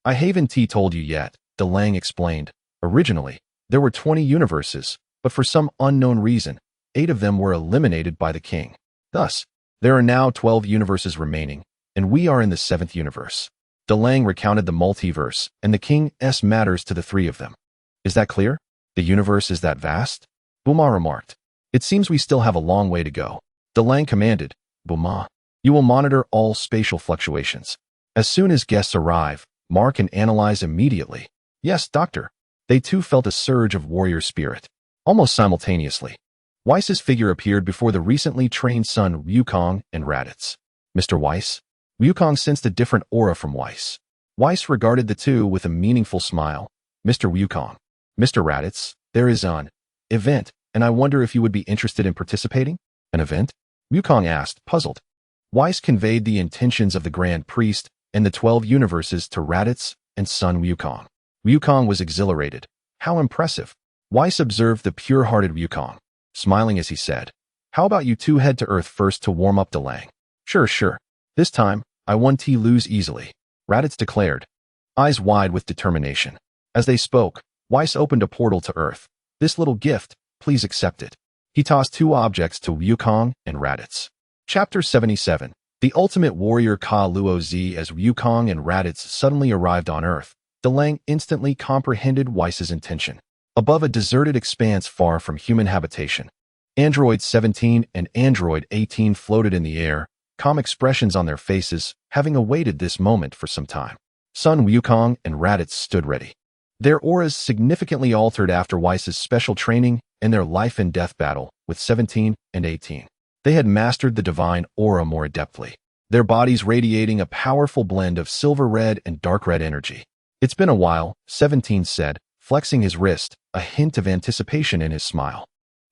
I haven't told you yet, DeLang explained. Originally, there were 20 universes, but for some unknown reason, 8 of them were eliminated by the king. Thus, there are now 12 universes remaining, and we are in the 7th universe. DeLang recounted the multiverse and the king's matters to the 3 of them. Is that clear? The universe is that vast? Buma remarked. It seems we still have a long way to go. DeLang commanded. Buma, you will monitor all spatial fluctuations. As soon as guests arrive, mark and analyze immediately. Yes, doctor. They too felt a surge of warrior spirit. Almost simultaneously, Weiss's figure appeared before the recently trained son Wukong and Raditz. Mr. Weiss? Wukong sensed a different aura from Weiss. Weiss regarded the two with a meaningful smile. Mr. Wukong. Mr. Raditz, there is an event, and I wonder if you would be interested in participating? An event? Wukong asked, puzzled. Weiss conveyed the intentions of the Grand Priest and the 12 universes to Raditz and son Wukong. Wukong was exhilarated. How impressive. Weiss observed the pure-hearted Wukong, smiling as he said, how about you two head to Earth first to warm up DeLang? Sure. This time, I won't lose easily, Raditz declared, eyes wide with determination. As they spoke, Weiss opened a portal to Earth. This little gift, please accept it. He tossed 2 objects to Wukong and Raditz. Chapter 77. The Ultimate Warrior Ka Luo Zi. As Wukong and Raditz suddenly arrived on Earth, DeLang instantly comprehended Weiss's intention. Above a deserted expanse far from human habitation, Android 17 and Android 18 floated in the air, calm expressions on their faces, having awaited this moment for some time. Son Wukong and Raditz stood ready. Their auras significantly altered after Weiss's special training and their life and death battle with 17 and 18. They had mastered the divine aura more adeptly, their bodies radiating a powerful blend of silver red and dark red energy. It's been a while, 17 said, flexing his wrist, a hint of anticipation in his smile.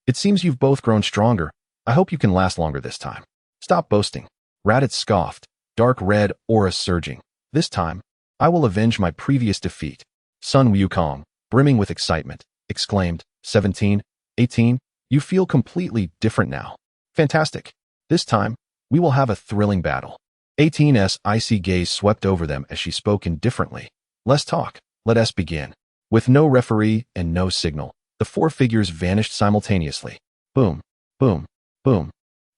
It seems you've both grown stronger. I hope you can last longer this time. Stop boasting. Raditz scoffed, dark red aura surging. This time, I will avenge my previous defeat. Sun Wukong, brimming with excitement, exclaimed, 17, 18, you feel completely different now. Fantastic. This time, we will have a thrilling battle. 18's icy gaze swept over them as she spoke indifferently. Less talk, let us begin. With no referee and no signal, the four figures vanished simultaneously. Boom, boom, boom.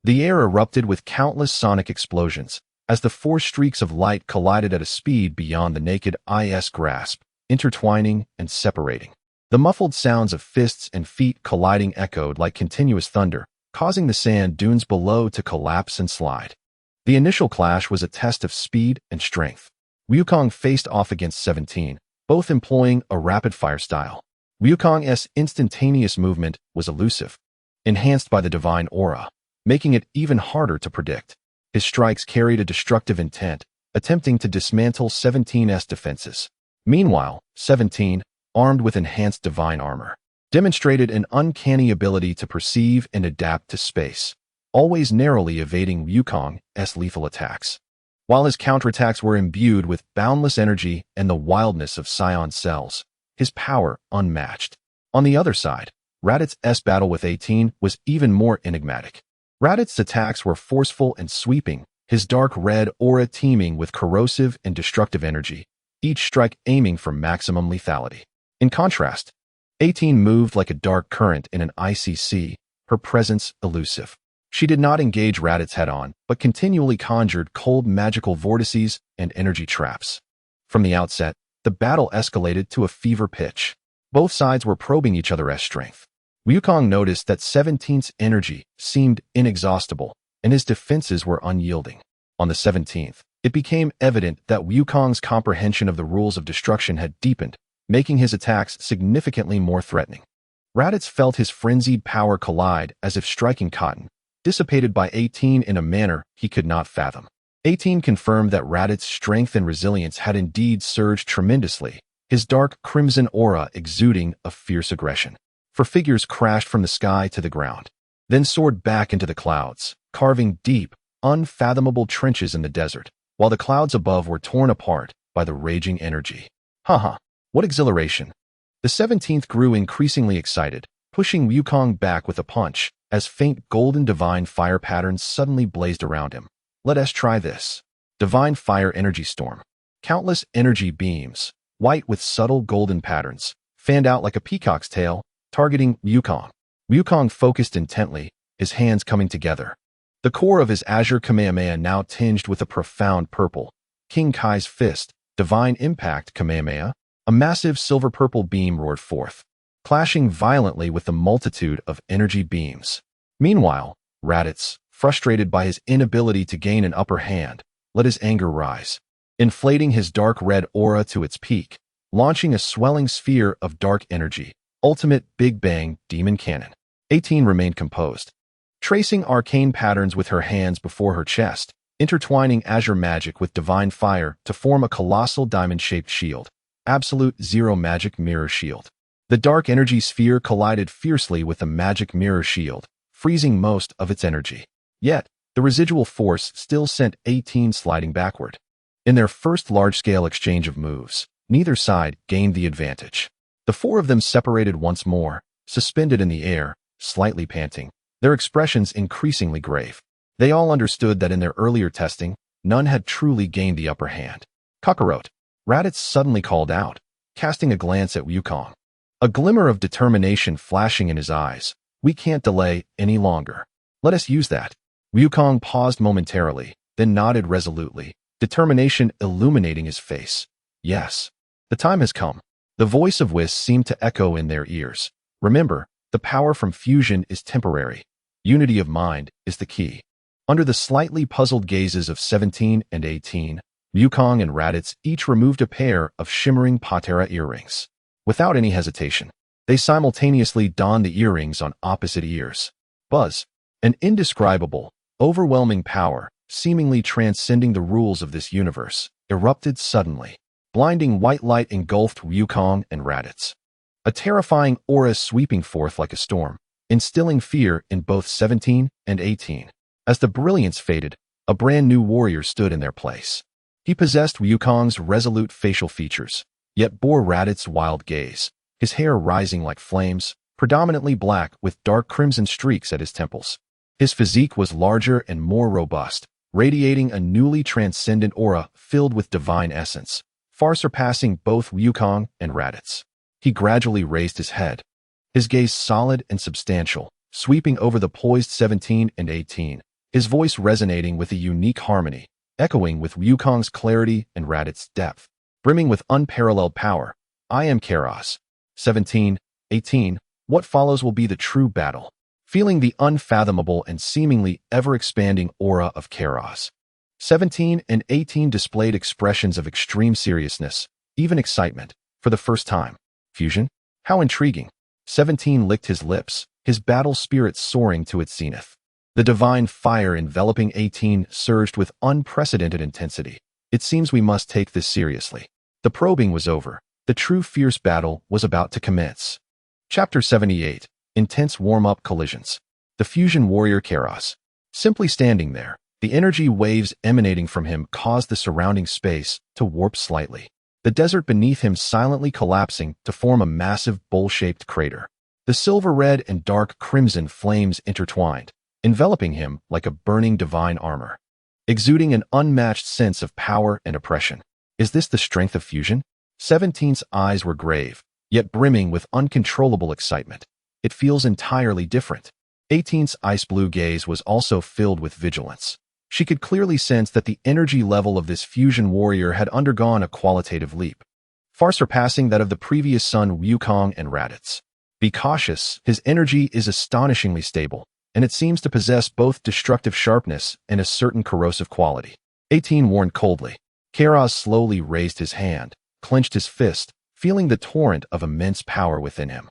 The air erupted with countless sonic explosions, as the four streaks of light collided at a speed beyond the naked eye's grasp, intertwining and separating. The muffled sounds of fists and feet colliding echoed like continuous thunder, causing the sand dunes below to collapse and slide. The initial clash was a test of speed and strength. Wukong faced off against 17, both employing a rapid-fire style. Wukong's instantaneous movement was elusive, enhanced by the divine aura, making it even harder to predict. His strikes carried a destructive intent, attempting to dismantle 17's defenses. Meanwhile, 17, armed with enhanced divine armor, demonstrated an uncanny ability to perceive and adapt to space, always narrowly evading Wukong's lethal attacks. While his counterattacks were imbued with boundless energy and the wildness of Scion cells, his power unmatched. On the other side, Raditz's battle with 18 was even more enigmatic. Raditz's attacks were forceful and sweeping, his dark red aura teeming with corrosive and destructive energy, each strike aiming for maximum lethality. In contrast, 18 moved like a dark current in an icy sea, her presence elusive. She did not engage Raditz head-on, but continually conjured cold magical vortices and energy traps. From the outset, the battle escalated to a fever pitch. Both sides were probing each other's strength. Wukong noticed that 17's energy seemed inexhaustible, and his defenses were unyielding. On the 17th, it became evident that Wukong's comprehension of the rules of destruction had deepened, making his attacks significantly more threatening. Raditz felt his frenzied power collide as if striking cotton, dissipated by 18 in a manner he could not fathom. 18 confirmed that Raditz's strength and resilience had indeed surged tremendously, his dark crimson aura exuding a fierce aggression. Four figures crashed from the sky to the ground, then soared back into the clouds, carving deep, unfathomable trenches in the desert, while the clouds above were torn apart by the raging energy. Haha, what exhilaration! The 17th grew increasingly excited, pushing Wukong back with a punch, as faint golden divine fire patterns suddenly blazed around him. Let us try this. Divine fire energy storm. Countless energy beams, white with subtle golden patterns, fanned out like a peacock's tail, targeting Wukong. Wukong focused intently, his hands coming together. The core of his azure Kamehameha now tinged with a profound purple. King Kai's fist, divine impact Kamehameha, a massive silver-purple beam roared forth, clashing violently with the multitude of energy beams. Meanwhile, Raditz, frustrated by his inability to gain an upper hand, let his anger rise, inflating his dark red aura to its peak, launching a swelling sphere of dark energy, ultimate Big Bang demon cannon. 18 remained composed, tracing arcane patterns with her hands before her chest, intertwining azure magic with divine fire to form a colossal diamond-shaped shield, absolute zero magic mirror shield. The dark energy sphere collided fiercely with the magic mirror shield, freezing most of its energy. Yet, the residual force still sent 18 sliding backward. In their first large-scale exchange of moves, neither side gained the advantage. The four of them separated once more, suspended in the air, slightly panting, their expressions increasingly grave. They all understood that in their earlier testing, none had truly gained the upper hand. Kakarot, Raditz suddenly called out, casting a glance at Wukong. A glimmer of determination flashing in his eyes. We can't delay any longer. Let us use that. Wukong paused momentarily, then nodded resolutely, determination illuminating his face. Yes, the time has come. The voice of Whis seemed to echo in their ears. Remember, the power from fusion is temporary. Unity of mind is the key. Under the slightly puzzled gazes of 17 and 18, Wukong and Raditz each removed a pair of shimmering patera earrings. Without any hesitation, they simultaneously donned the earrings on opposite ears. Buzz, an indescribable, overwhelming power, seemingly transcending the rules of this universe, erupted suddenly. Blinding white light engulfed Wukong and Raditz. A terrifying aura sweeping forth like a storm, instilling fear in both 17 and 18. As the brilliance faded, a brand new warrior stood in their place. He possessed Wukong's resolute facial features, yet bore Radit's wild gaze, his hair rising like flames, predominantly black with dark crimson streaks at his temples. His physique was larger and more robust, radiating a newly transcendent aura filled with divine essence, far surpassing both Wukong and Raditz. He gradually raised his head, his gaze solid and substantial, sweeping over the poised 17 and 18, his voice resonating with a unique harmony, echoing with Wukong's clarity and Raditz's depth. Brimming with unparalleled power, I am Keros. 17, 18, what follows will be the true battle. Feeling the unfathomable and seemingly ever-expanding aura of Keros. 17 and 18 displayed expressions of extreme seriousness, even excitement, for the first time. Fusion? How intriguing. 17 licked his lips, his battle spirit soaring to its zenith. The divine fire enveloping 18 surged with unprecedented intensity. It seems we must take this seriously. The probing was over. The true fierce battle was about to commence. Chapter 78. Intense warm-up collisions. The fusion warrior Keros. Simply standing there, the energy waves emanating from him caused the surrounding space to warp slightly. The desert beneath him silently collapsing to form a massive bowl-shaped crater. The silver-red and dark crimson flames intertwined, enveloping him like a burning divine armor, exuding an unmatched sense of power and oppression. Is this the strength of fusion? 17's eyes were grave, yet brimming with uncontrollable excitement. It feels entirely different. 18's ice-blue gaze was also filled with vigilance. She could clearly sense that the energy level of this fusion warrior had undergone a qualitative leap, far surpassing that of the previous son Wukong and Raditz. Be cautious, his energy is astonishingly stable, and it seems to possess both destructive sharpness and a certain corrosive quality. 18 warned coldly. Keros slowly raised his hand, clenched his fist, feeling the torrent of immense power within him.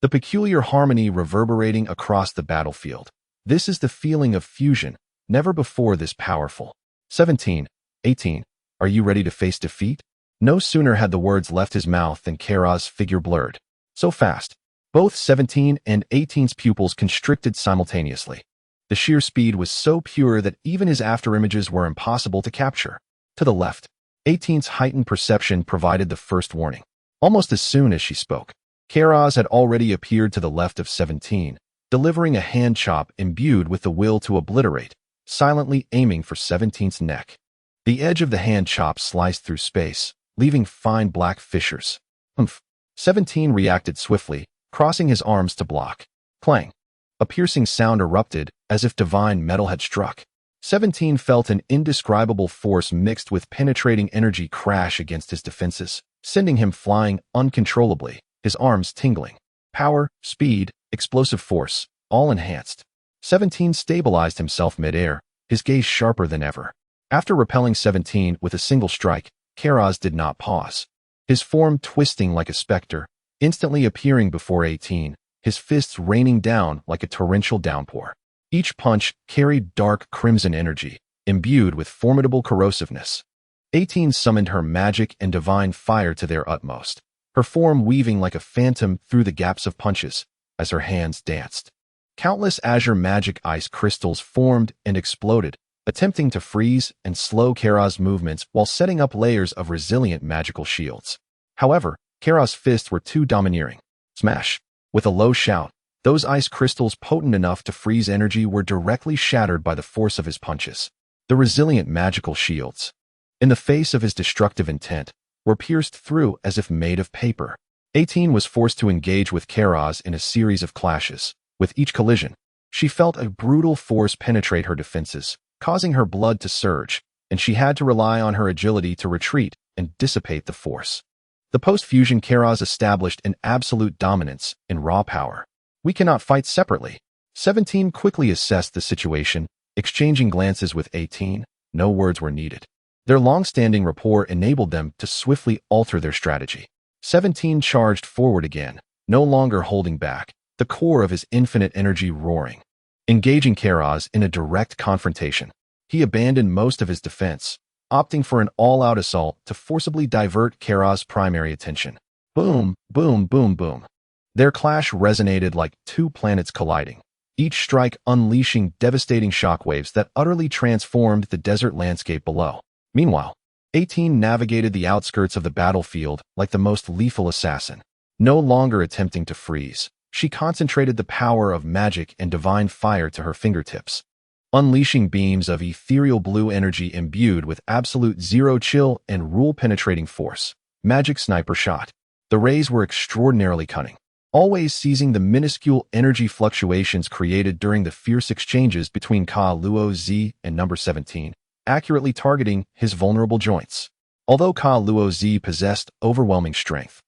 The peculiar harmony reverberating across the battlefield. This is the feeling of fusion, never before this powerful. 17, 18, are you ready to face defeat? No sooner had the words left his mouth than Keros' figure blurred. So fast. Both 17 and 18's pupils constricted simultaneously. The sheer speed was so pure that even his afterimages were impossible to capture. To the left, 18's heightened perception provided the first warning. Almost as soon as she spoke, Keros had already appeared to the left of 17, delivering a hand chop imbued with the will to obliterate, silently aiming for 17's neck. The edge of the hand chop sliced through space, leaving fine black fissures. 17 reacted swiftly, crossing his arms to block. Clang. A piercing sound erupted, as if divine metal had struck. 17 felt an indescribable force mixed with penetrating energy crash against his defenses, sending him flying uncontrollably, his arms tingling. Power, speed, explosive force, all enhanced. 17 stabilized himself mid-air, his gaze sharper than ever. After repelling 17 with a single strike, Keros did not pause. His form twisting like a specter, instantly appearing before 18, his fists raining down like a torrential downpour. Each punch carried dark crimson energy, imbued with formidable corrosiveness. 18 summoned her magic and divine fire to their utmost, her form weaving like a phantom through the gaps of punches as her hands danced. Countless azure magic ice crystals formed and exploded, attempting to freeze and slow Keros' movements while setting up layers of resilient magical shields. However, Keros' fists were too domineering. Smash! With a low shout, those ice crystals potent enough to freeze energy were directly shattered by the force of his punches. The resilient magical shields, in the face of his destructive intent, were pierced through as if made of paper. 18 was forced to engage with Keros in a series of clashes. With each collision, she felt a brutal force penetrate her defenses, causing her blood to surge, and she had to rely on her agility to retreat and dissipate the force. The post-fusion Keros established an absolute dominance in raw power. We cannot fight separately. 17 quickly assessed the situation, exchanging glances with 18. No words were needed. Their long-standing rapport enabled them to swiftly alter their strategy. 17 charged forward again, no longer holding back, the core of his infinite energy roaring. Engaging Keros in a direct confrontation, he abandoned most of his defense, opting for an all-out assault to forcibly divert Keros' primary attention. Boom, boom, boom, boom. Their clash resonated like two planets colliding, each strike unleashing devastating shockwaves that utterly transformed the desert landscape below. Meanwhile, 18 navigated the outskirts of the battlefield like the most lethal assassin. No longer attempting to freeze, she concentrated the power of magic and divine fire to her fingertips, unleashing beams of ethereal blue energy imbued with absolute zero-chill and rule-penetrating force. Magic sniper shot. The rays were extraordinarily cunning, always seizing the minuscule energy fluctuations created during the fierce exchanges between Ka Luo Z and number 17, accurately targeting his vulnerable joints. Although Ka Luo Z possessed overwhelming strength,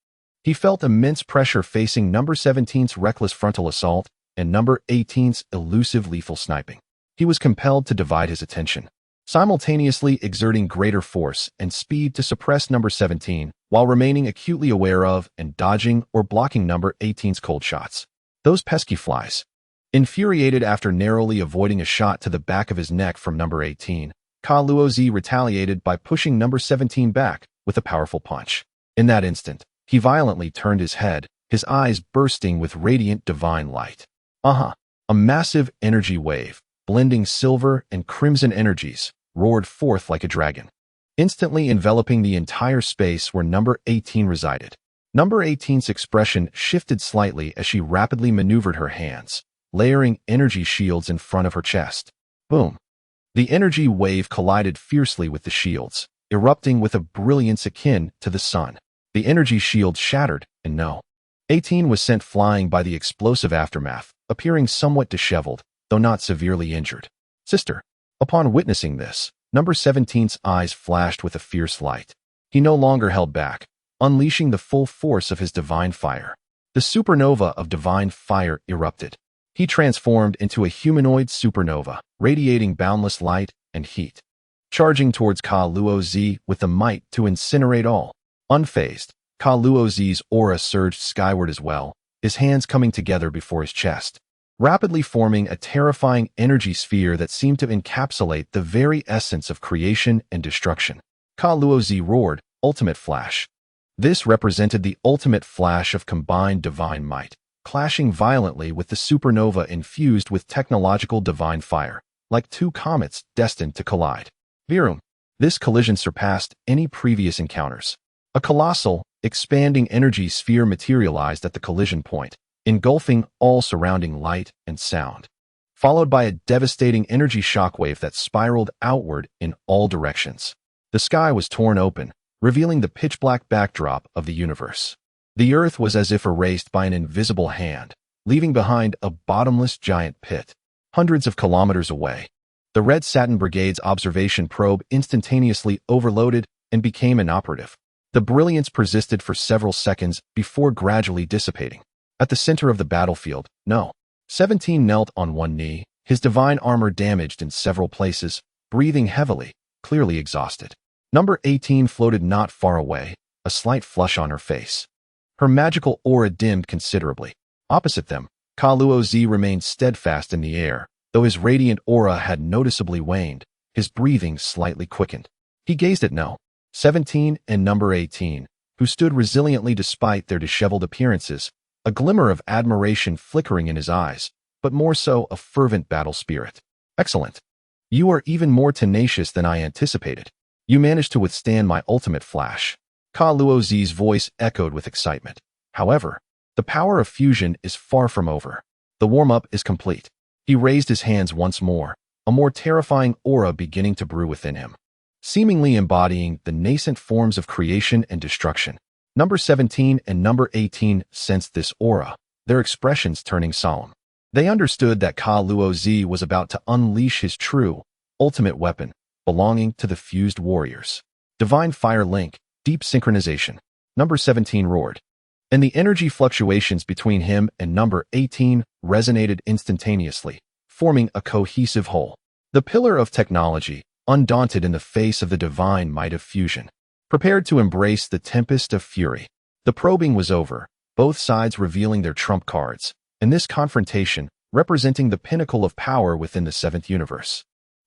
he felt immense pressure facing number 17's reckless frontal assault and number 18's elusive lethal sniping. He was compelled to divide his attention, simultaneously exerting greater force and speed to suppress number 17 while remaining acutely aware of and dodging or blocking number 18's cold shots. Those pesky flies. Infuriated after narrowly avoiding a shot to the back of his neck from number 18, Ka Luo Z retaliated by pushing number 17 back with a powerful punch. In that instant, he violently turned his head, his eyes bursting with radiant divine light. A massive energy wave, blending silver and crimson energies, roared forth like a dragon, instantly enveloping the entire space where number 18 resided. Number 18's expression shifted slightly as she rapidly maneuvered her hands, layering energy shields in front of her chest. Boom! The energy wave collided fiercely with the shields, erupting with a brilliance akin to the sun. The energy shield shattered, and no. 18 was sent flying by the explosive aftermath, appearing somewhat disheveled, though not severely injured. Sister. Upon witnessing this, number 17's eyes flashed with a fierce light. He no longer held back, unleashing the full force of his divine fire. The supernova of divine fire erupted. He transformed into a humanoid supernova, radiating boundless light and heat, charging towards Ka Luo Z with the might to incinerate all. Unfazed, Ka Luo Z's aura surged skyward as well, his hands coming together before his chest, rapidly forming a terrifying energy sphere that seemed to encapsulate the very essence of creation and destruction. Ka Luo Z roared, ultimate flash. This represented the ultimate flash of combined divine might, clashing violently with the supernova infused with technological divine fire, like two comets destined to collide. Virum. This collision surpassed any previous encounters. A colossal, expanding energy sphere materialized at the collision point, engulfing all surrounding light and sound, followed by a devastating energy shockwave that spiraled outward in all directions. The sky was torn open, revealing the pitch-black backdrop of the universe. The earth was as if erased by an invisible hand, leaving behind a bottomless giant pit, hundreds of kilometers away. The Red Satin Brigade's observation probe instantaneously overloaded and became inoperative. The brilliance persisted for several seconds before gradually dissipating. At the center of the battlefield, No. 17 knelt on one knee, his divine armor damaged in several places, breathing heavily, clearly exhausted. Number 18 floated not far away, a slight flush on her face. Her magical aura dimmed considerably. Opposite them, Ka Luo Z remained steadfast in the air, though his radiant aura had noticeably waned, his breathing slightly quickened. He gazed at No. 17 and number 18, who stood resiliently despite their disheveled appearances, a glimmer of admiration flickering in his eyes, but more so a fervent battle spirit. Excellent. You are even more tenacious than I anticipated. You managed to withstand my ultimate flash. Ka Luo Z's voice echoed with excitement. However, the power of fusion is far from over. The warm-up is complete. He raised his hands once more, a more terrifying aura beginning to brew within him, seemingly embodying the nascent forms of creation and destruction. Number 17 and number 18 sensed this aura, their expressions turning solemn. They understood that Ka Luo Z was about to unleash his true, ultimate weapon, belonging to the fused warriors. Divine Fire Link, deep synchronization. Number 17 roared, and the energy fluctuations between him and number 18 resonated instantaneously, forming a cohesive whole. The pillar of technology, undaunted in the face of the divine might of fusion, prepared to embrace the tempest of fury. The probing was over, both sides revealing their trump cards, and this confrontation, representing the pinnacle of power within the seventh universe,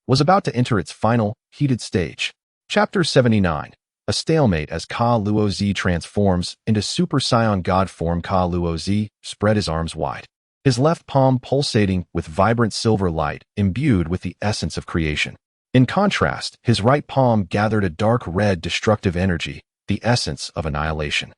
was about to enter its final, heated stage. Chapter 79. A stalemate as Ka Luo Z transforms into Super Saiyan God form. Ka Luo Z spread his arms wide, his left palm pulsating with vibrant silver light imbued with the essence of creation. In contrast, his right palm gathered a dark red destructive energy, the essence of annihilation.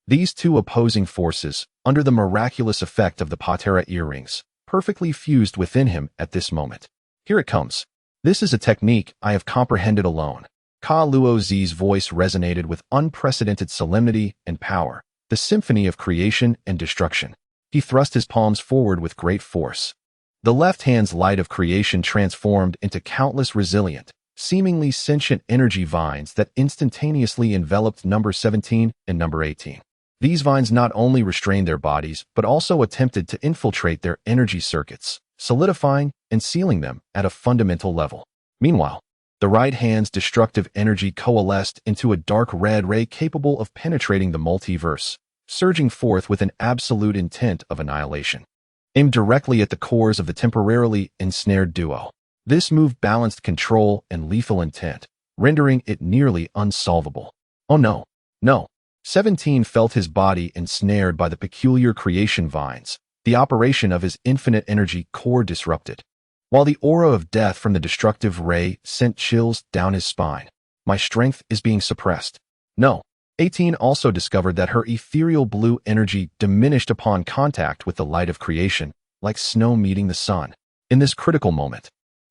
These two opposing forces, under the miraculous effect of the Patera earrings, perfectly fused within him at this moment. Here it comes. This is a technique I have comprehended alone. Ka Luozi's voice resonated with unprecedented solemnity and power, the symphony of creation and destruction. He thrust his palms forward with great force. The left hand's light of creation transformed into countless resilient, seemingly sentient energy vines that instantaneously enveloped number 17 and number 18. These vines not only restrained their bodies, but also attempted to infiltrate their energy circuits, solidifying and sealing them at a fundamental level. Meanwhile, the right hand's destructive energy coalesced into a dark red ray capable of penetrating the multiverse, surging forth with an absolute intent of annihilation. Aimed directly at the cores of the temporarily ensnared duo. This move balanced control and lethal intent, rendering it nearly unsolvable. Oh no, no. 17 felt his body ensnared by the peculiar creation vines, the operation of his infinite energy core disrupted. While the aura of death from the destructive ray sent chills down his spine. My strength is being suppressed. No. 18 also discovered that her ethereal blue energy diminished upon contact with the light of creation, like snow meeting the sun. In this critical moment,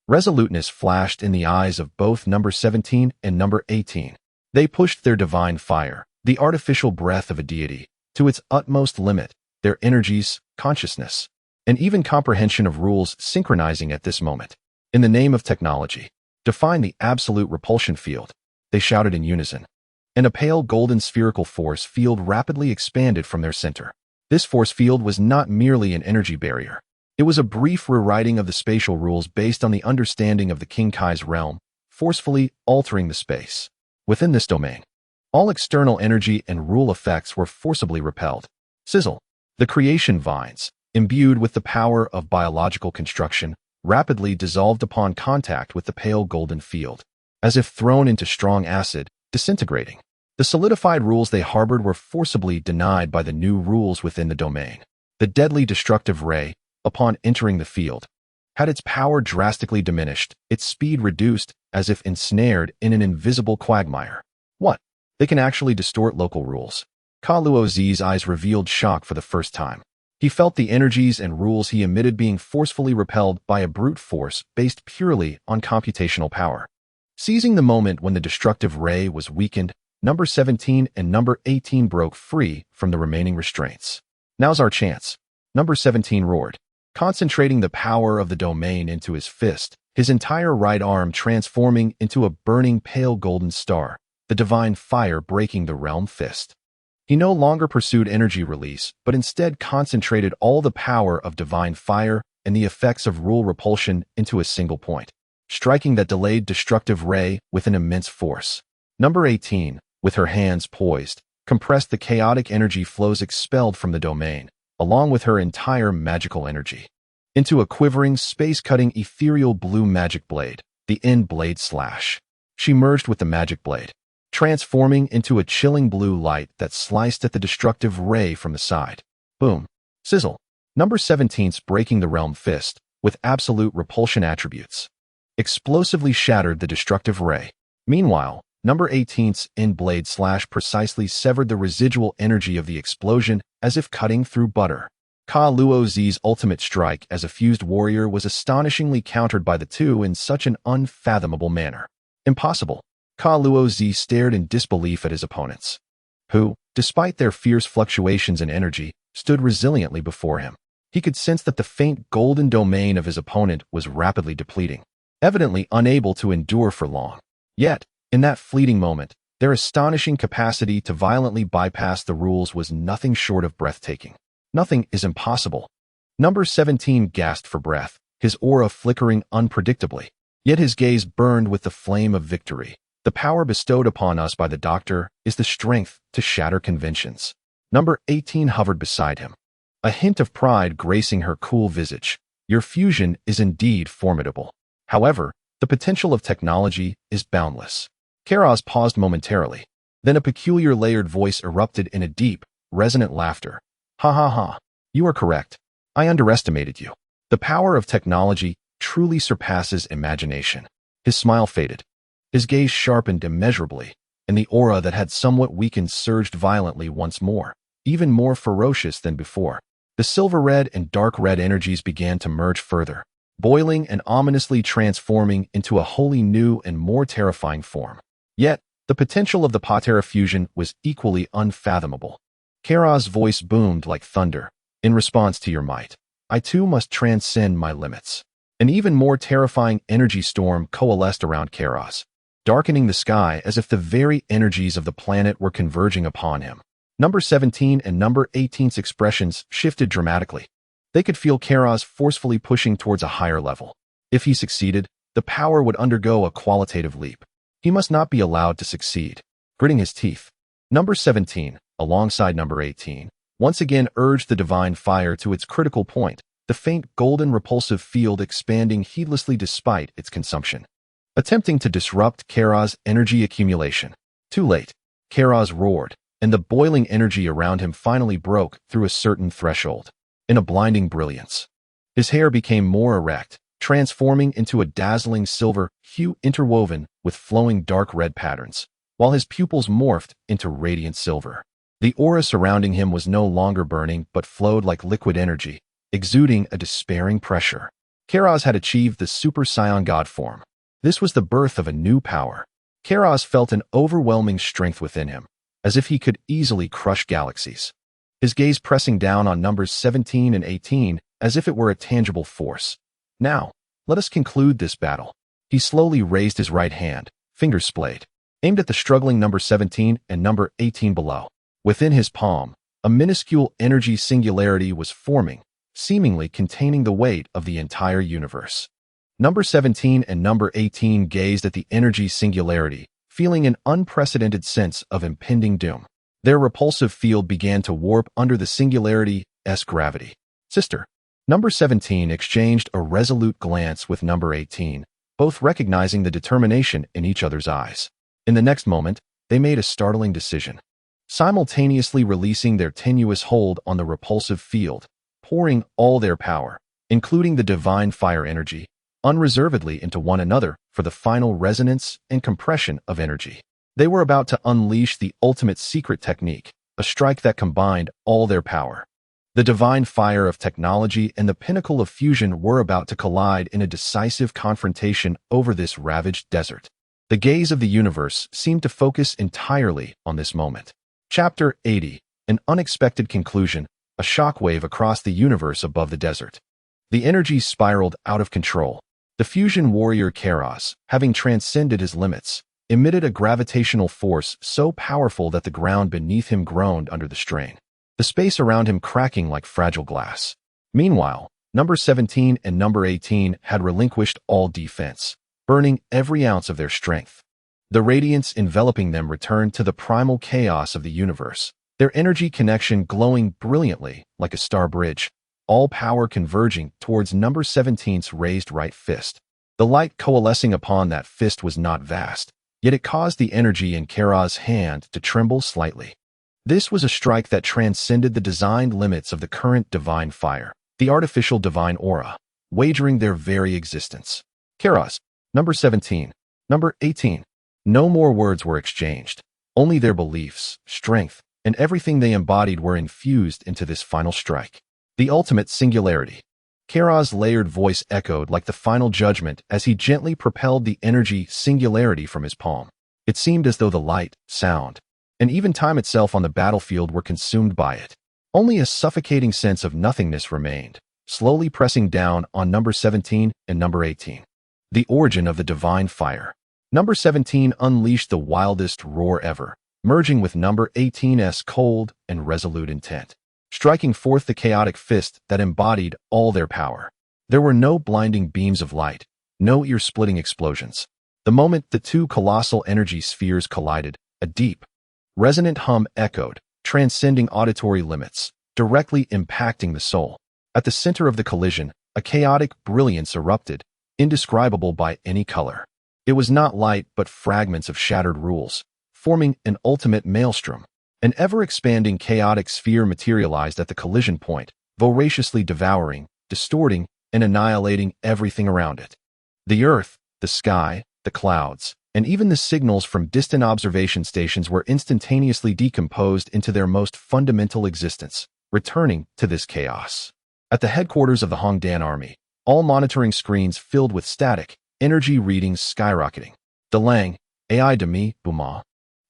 resoluteness flashed in the eyes of both number 17 and number 18. They pushed their divine fire, the artificial breath of a deity, to its utmost limit, their energies, consciousness, and even comprehension of rules synchronizing at this moment. In the name of technology, define the absolute repulsion field, they shouted in unison. And a pale golden spherical force field rapidly expanded from their center. This force field was not merely an energy barrier. It was a brief rewriting of the spatial rules based on the understanding of the King Kai's realm, forcefully altering the space. Within this domain, all external energy and rule effects were forcibly repelled. Sizzle. The creation vines, imbued with the power of biological construction, rapidly dissolved upon contact with the pale golden field, as if thrown into strong acid, disintegrating. The solidified rules they harbored were forcibly denied by the new rules within the domain. The deadly destructive ray, upon entering the field, had its power drastically diminished, its speed reduced, as if ensnared in an invisible quagmire. What? They can actually distort local rules. Ka Luozi's eyes revealed shock for the first time. He felt the energies and rules he emitted being forcefully repelled by a brute force based purely on computational power. Seizing the moment when the destructive ray was weakened, number 17 and number 18 broke free from the remaining restraints. Now's our chance, number 17 roared, concentrating the power of the domain into his fist, his entire right arm transforming into a burning pale golden star, the divine fire breaking the realm fist. He no longer pursued energy release, but instead concentrated all the power of divine fire and the effects of rule repulsion into a single point, striking that delayed destructive ray with an immense force. Number 18, with her hands poised, compressed the chaotic energy flows expelled from the domain, along with her entire magical energy, into a quivering, space-cutting ethereal blue magic blade, the end blade slash. She merged with the magic blade, transforming into a chilling blue light that sliced at the destructive ray from the side. Boom. Sizzle. Number 17's breaking the realm fist, with absolute repulsion attributes, explosively shattered the destructive ray. Meanwhile, number 18's end blade slash precisely severed the residual energy of the explosion as if cutting through butter. Ka Luozi's ultimate strike as a fused warrior was astonishingly countered by the two in such an unfathomable manner. Impossible. Ka Luozi stared in disbelief at his opponents, who, despite their fierce fluctuations in energy, stood resiliently before him. He could sense that the faint golden domain of his opponent was rapidly depleting, evidently unable to endure for long. Yet, in that fleeting moment, their astonishing capacity to violently bypass the rules was nothing short of breathtaking. Nothing is impossible. Number 17 gasped for breath, his aura flickering unpredictably. Yet his gaze burned with the flame of victory. The power bestowed upon us by the doctor is the strength to shatter conventions. Number 18 hovered beside him, a hint of pride gracing her cool visage. Your fusion is indeed formidable. However, the potential of technology is boundless. Keras paused momentarily. Then a peculiar layered voice erupted in a deep, resonant laughter. Ha ha ha. You are correct. I underestimated you. The power of technology truly surpasses imagination. His smile faded. His gaze sharpened immeasurably, and the aura that had somewhat weakened surged violently once more, even more ferocious than before. The silver-red and dark-red energies began to merge further, boiling and ominously transforming into a wholly new and more terrifying form. Yet, the potential of the Patera fusion was equally unfathomable. Gero's voice boomed like thunder. In response to your might, I too must transcend my limits. An even more terrifying energy storm coalesced around Gero's, darkening the sky as if the very energies of the planet were converging upon him. Number 17 and number 18's expressions shifted dramatically. They could feel Gero's forcefully pushing towards a higher level. If he succeeded, the power would undergo a qualitative leap. He must not be allowed to succeed. Gritting his teeth, number 17, alongside number 18, once again urged the divine fire to its critical point, the faint golden repulsive field expanding heedlessly despite its consumption, attempting to disrupt Gero's energy accumulation. Too late. Gero's roared, and the boiling energy around him finally broke through a certain threshold. In a blinding brilliance, his hair became more erect, transforming into a dazzling silver hue interwoven with flowing dark red patterns, while his pupils morphed into radiant silver. The aura surrounding him was no longer burning but flowed like liquid energy, exuding a despairing pressure. Gero's had achieved the Super Saiyan God form. This was the birth of a new power. Gero's felt an overwhelming strength within him, as if he could easily crush galaxies. His gaze pressing down on numbers 17 and 18 as if it were a tangible force. Now, let us conclude this battle. He slowly raised his right hand, fingers splayed, aimed at the struggling number 17 and number 18 below. Within his palm, a minuscule energy singularity was forming, seemingly containing the weight of the entire universe. Number 17 and number 18 gazed at the energy singularity, feeling an unprecedented sense of impending doom. Their repulsive field began to warp under the singularity's gravity. Sister. Number 17 exchanged a resolute glance with number 18, both recognizing the determination in each other's eyes. In the next moment, they made a startling decision, simultaneously releasing their tenuous hold on the repulsive field, pouring all their power, including the divine fire energy, unreservedly into one another for the final resonance and compression of energy. They were about to unleash the ultimate secret technique, a strike that combined all their power. The divine fire of technology and the pinnacle of fusion were about to collide in a decisive confrontation over this ravaged desert. The gaze of the universe seemed to focus entirely on this moment. Chapter 80, an unexpected conclusion, a shockwave across the universe above the desert. The energy spiraled out of control. The fusion warrior Gero's, having transcended his limits, emitted a gravitational force so powerful that the ground beneath him groaned under the strain, the space around him cracking like fragile glass. Meanwhile, number 17 and number 18 had relinquished all defense, burning every ounce of their strength. The radiance enveloping them returned to the primal chaos of the universe, their energy connection glowing brilliantly like a star bridge, all power converging towards number 17's raised right fist. The light coalescing upon that fist was not vast, yet it caused the energy in Gero's hand to tremble slightly. This was a strike that transcended the designed limits of the current divine fire, the artificial divine aura, wagering their very existence. Gero's, number 17, number 18. No more words were exchanged. Only their beliefs, strength, and everything they embodied were infused into this final strike. The ultimate singularity. Gero's layered voice echoed like the final judgment as he gently propelled the energy singularity from his palm. It seemed as though the light, sound, and even time itself on the battlefield were consumed by it. Only a suffocating sense of nothingness remained, slowly pressing down on number 17 and number 18. The origin of the divine fire. Number 17 unleashed the wildest roar ever, merging with number 18's cold and resolute intent, striking forth the chaotic fist that embodied all their power. There were no blinding beams of light, no ear-splitting explosions. The moment the two colossal energy spheres collided, a deep, resonant hum echoed, transcending auditory limits, directly impacting the soul. At the center of the collision, a chaotic brilliance erupted, indescribable by any color. It was not light but fragments of shattered rules, forming an ultimate maelstrom. An ever-expanding chaotic sphere materialized at the collision point, voraciously devouring, distorting, and annihilating everything around it. The earth, the sky, the clouds, and even the signals from distant observation stations were instantaneously decomposed into their most fundamental existence, returning to this chaos. At the headquarters of the Hongdan army, all monitoring screens filled with static, energy readings skyrocketing. Delang, AI Demi, Buma,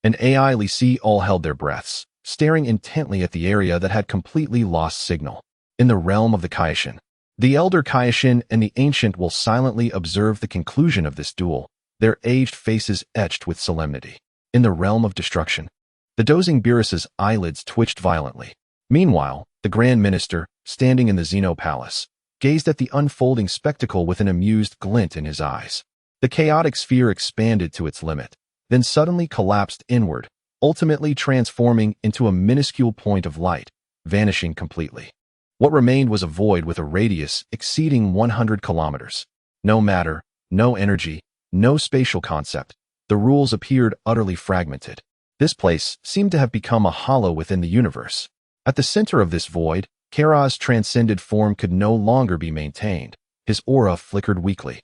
and AI Li Si all held their breaths, staring intently at the area that had completely lost signal. In the realm of the Kaishin, the elder Kaishin and the ancient will silently observe the conclusion of this duel, their aged faces etched with solemnity. In the realm of destruction, the dozing Beerus's eyelids twitched violently. Meanwhile, the Grand Minister, standing in the Xeno Palace, gazed at the unfolding spectacle with an amused glint in his eyes. The chaotic sphere expanded to its limit, then suddenly collapsed inward, ultimately transforming into a minuscule point of light, vanishing completely. What remained was a void with a radius exceeding 100 kilometers. No matter, no energy, no spatial concept. The rules appeared utterly fragmented. This place seemed to have become a hollow within the universe. At the center of this void, Kara's transcended form could no longer be maintained. His aura flickered weakly.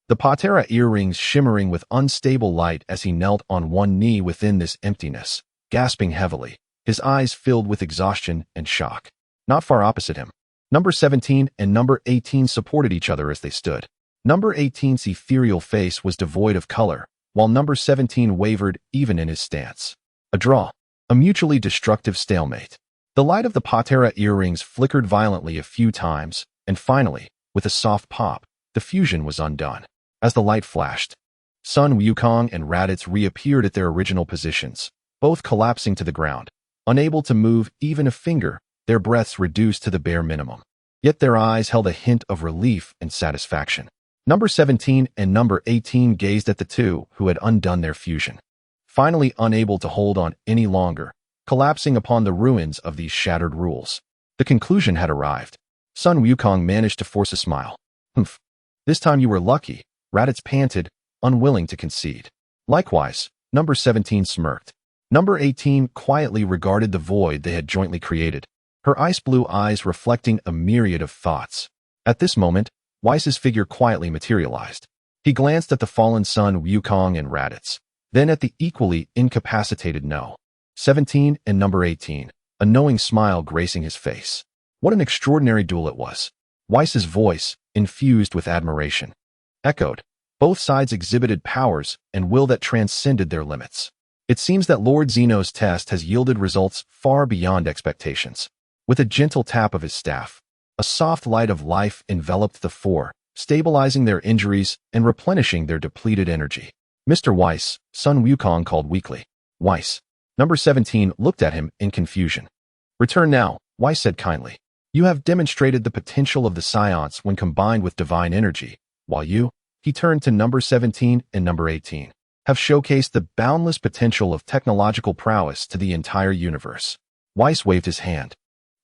The Patera earrings shimmering with unstable light as he knelt on one knee within this emptiness, gasping heavily, his eyes filled with exhaustion and shock. Not far opposite him, number 17 and number 18 supported each other as they stood. Number 18's ethereal face was devoid of color, while number 17 wavered even in his stance. A draw, a mutually destructive stalemate. The light of the Patera earrings flickered violently a few times, and finally, with a soft pop, the fusion was undone. As the light flashed, Sun Wukong and Raditz reappeared at their original positions, both collapsing to the ground. Unable to move even a finger, their breaths reduced to the bare minimum. Yet their eyes held a hint of relief and satisfaction. Number 17 and number 18 gazed at the two who had undone their fusion. Finally unable to hold on any longer, collapsing upon the ruins of these shattered rules. The conclusion had arrived. Sun Wukong managed to force a smile. Humph. This time you were lucky, Raditz panted, unwilling to concede. Likewise, number 17 smirked. Number 18 quietly regarded the void they had jointly created, her ice-blue eyes reflecting a myriad of thoughts. At this moment, Weiss's figure quietly materialized. He glanced at the fallen Sun Wukong and Raditz, then at the equally incapacitated No. 17 and number 18, a knowing smile gracing his face. What an extraordinary duel it was. Weiss's voice, infused with admiration, echoed. Both sides exhibited powers and will that transcended their limits. It seems that Lord Zeno's test has yielded results far beyond expectations. With a gentle tap of his staff, a soft light of life enveloped the four, stabilizing their injuries and replenishing their depleted energy. Mr. Weiss, Sun Wukong called weakly. Weiss. Number 17 looked at him in confusion. Return now, Weiss said kindly. You have demonstrated the potential of the Science when combined with divine energy, while you, he turned to number 17 and number 18, have showcased the boundless potential of technological prowess to the entire universe. Weiss waved his hand,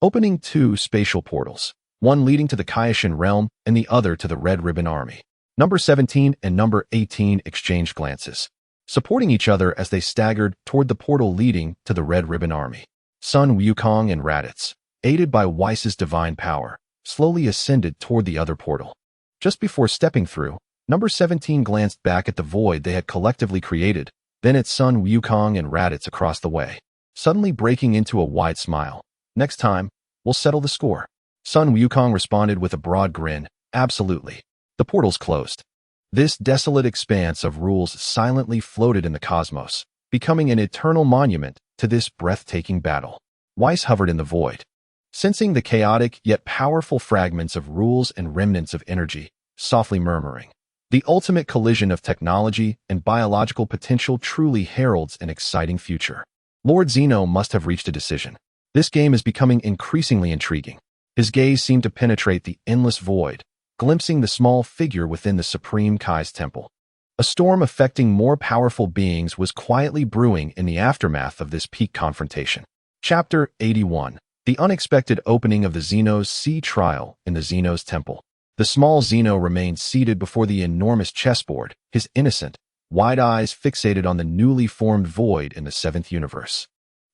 opening two spatial portals, one leading to the Kaishin realm and the other to the Red Ribbon Army. Number 17 and number 18 exchanged glances, supporting each other as they staggered toward the portal leading to the Red Ribbon Army. Sun Wukong and Raditz, aided by Weiss's divine power, slowly ascended toward the other portal. Just before stepping through, number 17 glanced back at the void they had collectively created, then at Sun Wukong and Raditz across the way, suddenly breaking into a wide smile. Next time, we'll settle the score. Sun Wukong responded with a broad grin. Absolutely. The portals closed. This desolate expanse of rules silently floated in the cosmos, becoming an eternal monument to this breathtaking battle. Weiss hovered in the void, sensing the chaotic yet powerful fragments of rules and remnants of energy, softly murmuring. The ultimate collision of technology and biological potential truly heralds an exciting future. Lord Zeno must have reached a decision. This game is becoming increasingly intriguing. His gaze seemed to penetrate the endless void, glimpsing the small figure within the Supreme Kai's temple. A storm affecting more powerful beings was quietly brewing in the aftermath of this peak confrontation. Chapter 81. The unexpected opening of the Xeno's sea trial in the Xeno's temple. The small Xeno remained seated before the enormous chessboard, his innocent, wide eyes fixated on the newly formed void in the seventh universe,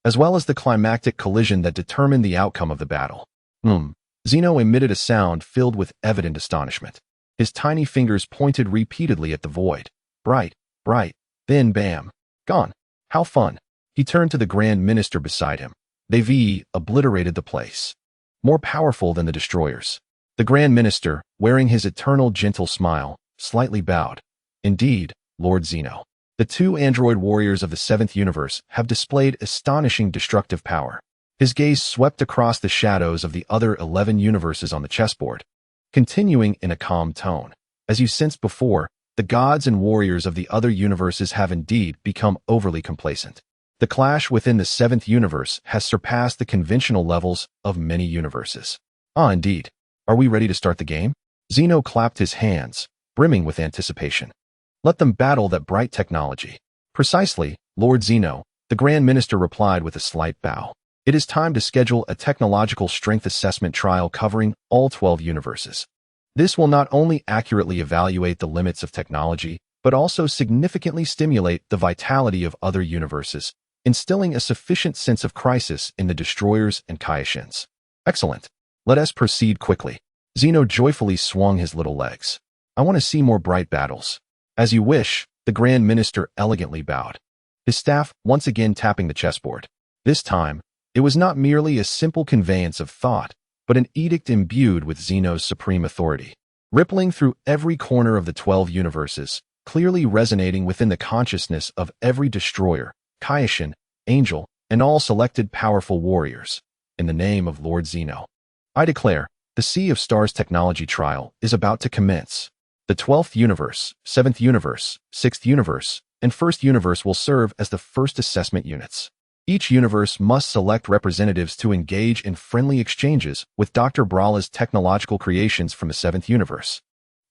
as well as the climactic collision that determined the outcome of the battle. Zeno emitted a sound filled with evident astonishment. His tiny fingers pointed repeatedly at the void. Bright, bright, then bam. Gone. How fun. He turned to the Grand Minister beside him. They obliterated the place. More powerful than the destroyers. The Grand Minister, wearing his eternal gentle smile, slightly bowed. Indeed, Lord Zeno. The two android warriors of the 7th universe have displayed astonishing destructive power. His gaze swept across the shadows of the other 11 universes on the chessboard, continuing in a calm tone. As you sensed before, the gods and warriors of the other universes have indeed become overly complacent. The clash within the 7th universe has surpassed the conventional levels of many universes. Ah, indeed. Are we ready to start the game? Zeno clapped his hands, brimming with anticipation. Let them battle that bright technology. Precisely, Lord Zeno, the Grand Minister replied with a slight bow. It is time to schedule a technological strength assessment trial covering all 12 universes. This will not only accurately evaluate the limits of technology, but also significantly stimulate the vitality of other universes, instilling a sufficient sense of crisis in the destroyers and Kaiashins. Excellent. Let us proceed quickly. Zeno joyfully swung his little legs. I want to see more bright battles. As you wish, the Grand Minister elegantly bowed, his staff once again tapping the chessboard. This time, it was not merely a simple conveyance of thought, but an edict imbued with Zeno's supreme authority, rippling through every corner of the 12 universes, clearly resonating within the consciousness of every destroyer, Kaiashin, angel, and all selected powerful warriors. In the name of Lord Zeno, I declare, the Sea of Stars technology trial is about to commence. The 12th universe, 7th universe, 6th universe, and 1st universe will serve as the first assessment units. Each universe must select representatives to engage in friendly exchanges with Dr. Brawley's technological creations from the 7th universe,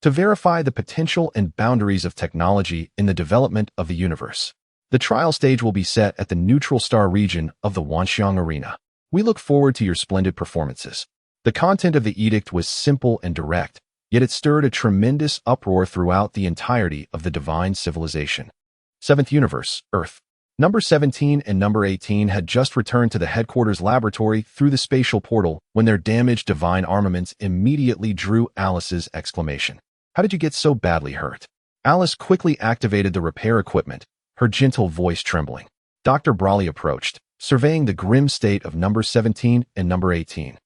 to verify the potential and boundaries of technology in the development of the universe. The trial stage will be set at the neutral star region of the Wanxiang Arena. We look forward to your splendid performances. The content of the edict was simple and direct, yet it stirred a tremendous uproar throughout the entirety of the divine civilization. 7th universe, Earth. Number 17 and number 18 had just returned to the headquarters laboratory through the spatial portal when their damaged divine armaments immediately drew Alice's exclamation. How did you get so badly hurt? Alice quickly activated the repair equipment, her gentle voice trembling. Dr. Brawley approached, surveying the grim state of number 17 and number 18,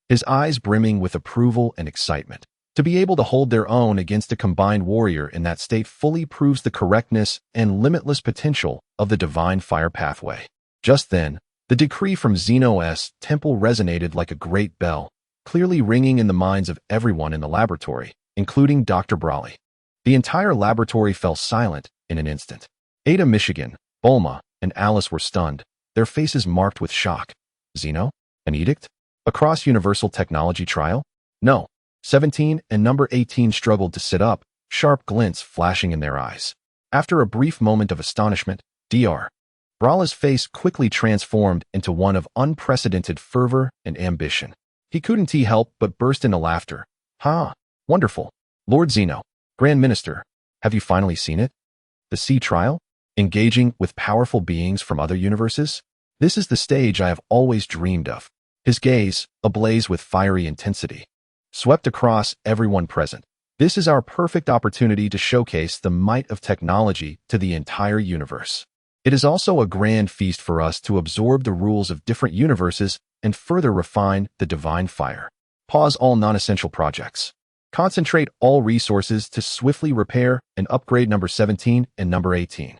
his eyes brimming with approval and excitement. To be able to hold their own against a combined warrior in that state fully proves the correctness and limitless potential of the divine fire pathway. Just then, the decree from Zeno's temple resonated like a great bell, clearly ringing in the minds of everyone in the laboratory, including Dr. Brawley. The entire laboratory fell silent in an instant. Ada, Michigan, Bulma, and Alice were stunned, their faces marked with shock. Zeno? An edict? A cross-universal technology trial? No. 17 and number 18 struggled to sit up, sharp glints flashing in their eyes. After a brief moment of astonishment, Dr. Brawley's face quickly transformed into one of unprecedented fervor and ambition. He couldn't help but burst into laughter. Ha! Wonderful. Lord Zeno, Grand Minister, have you finally seen it? The sea trial? Engaging with powerful beings from other universes? This is the stage I have always dreamed of. His gaze, ablaze with fiery intensity, swept across everyone present. This is our perfect opportunity to showcase the might of technology to the entire universe. It is also a grand feast for us to absorb the rules of different universes and further refine the divine fire. Pause all non-essential projects. Concentrate all resources to swiftly repair and upgrade number 17 and number 18.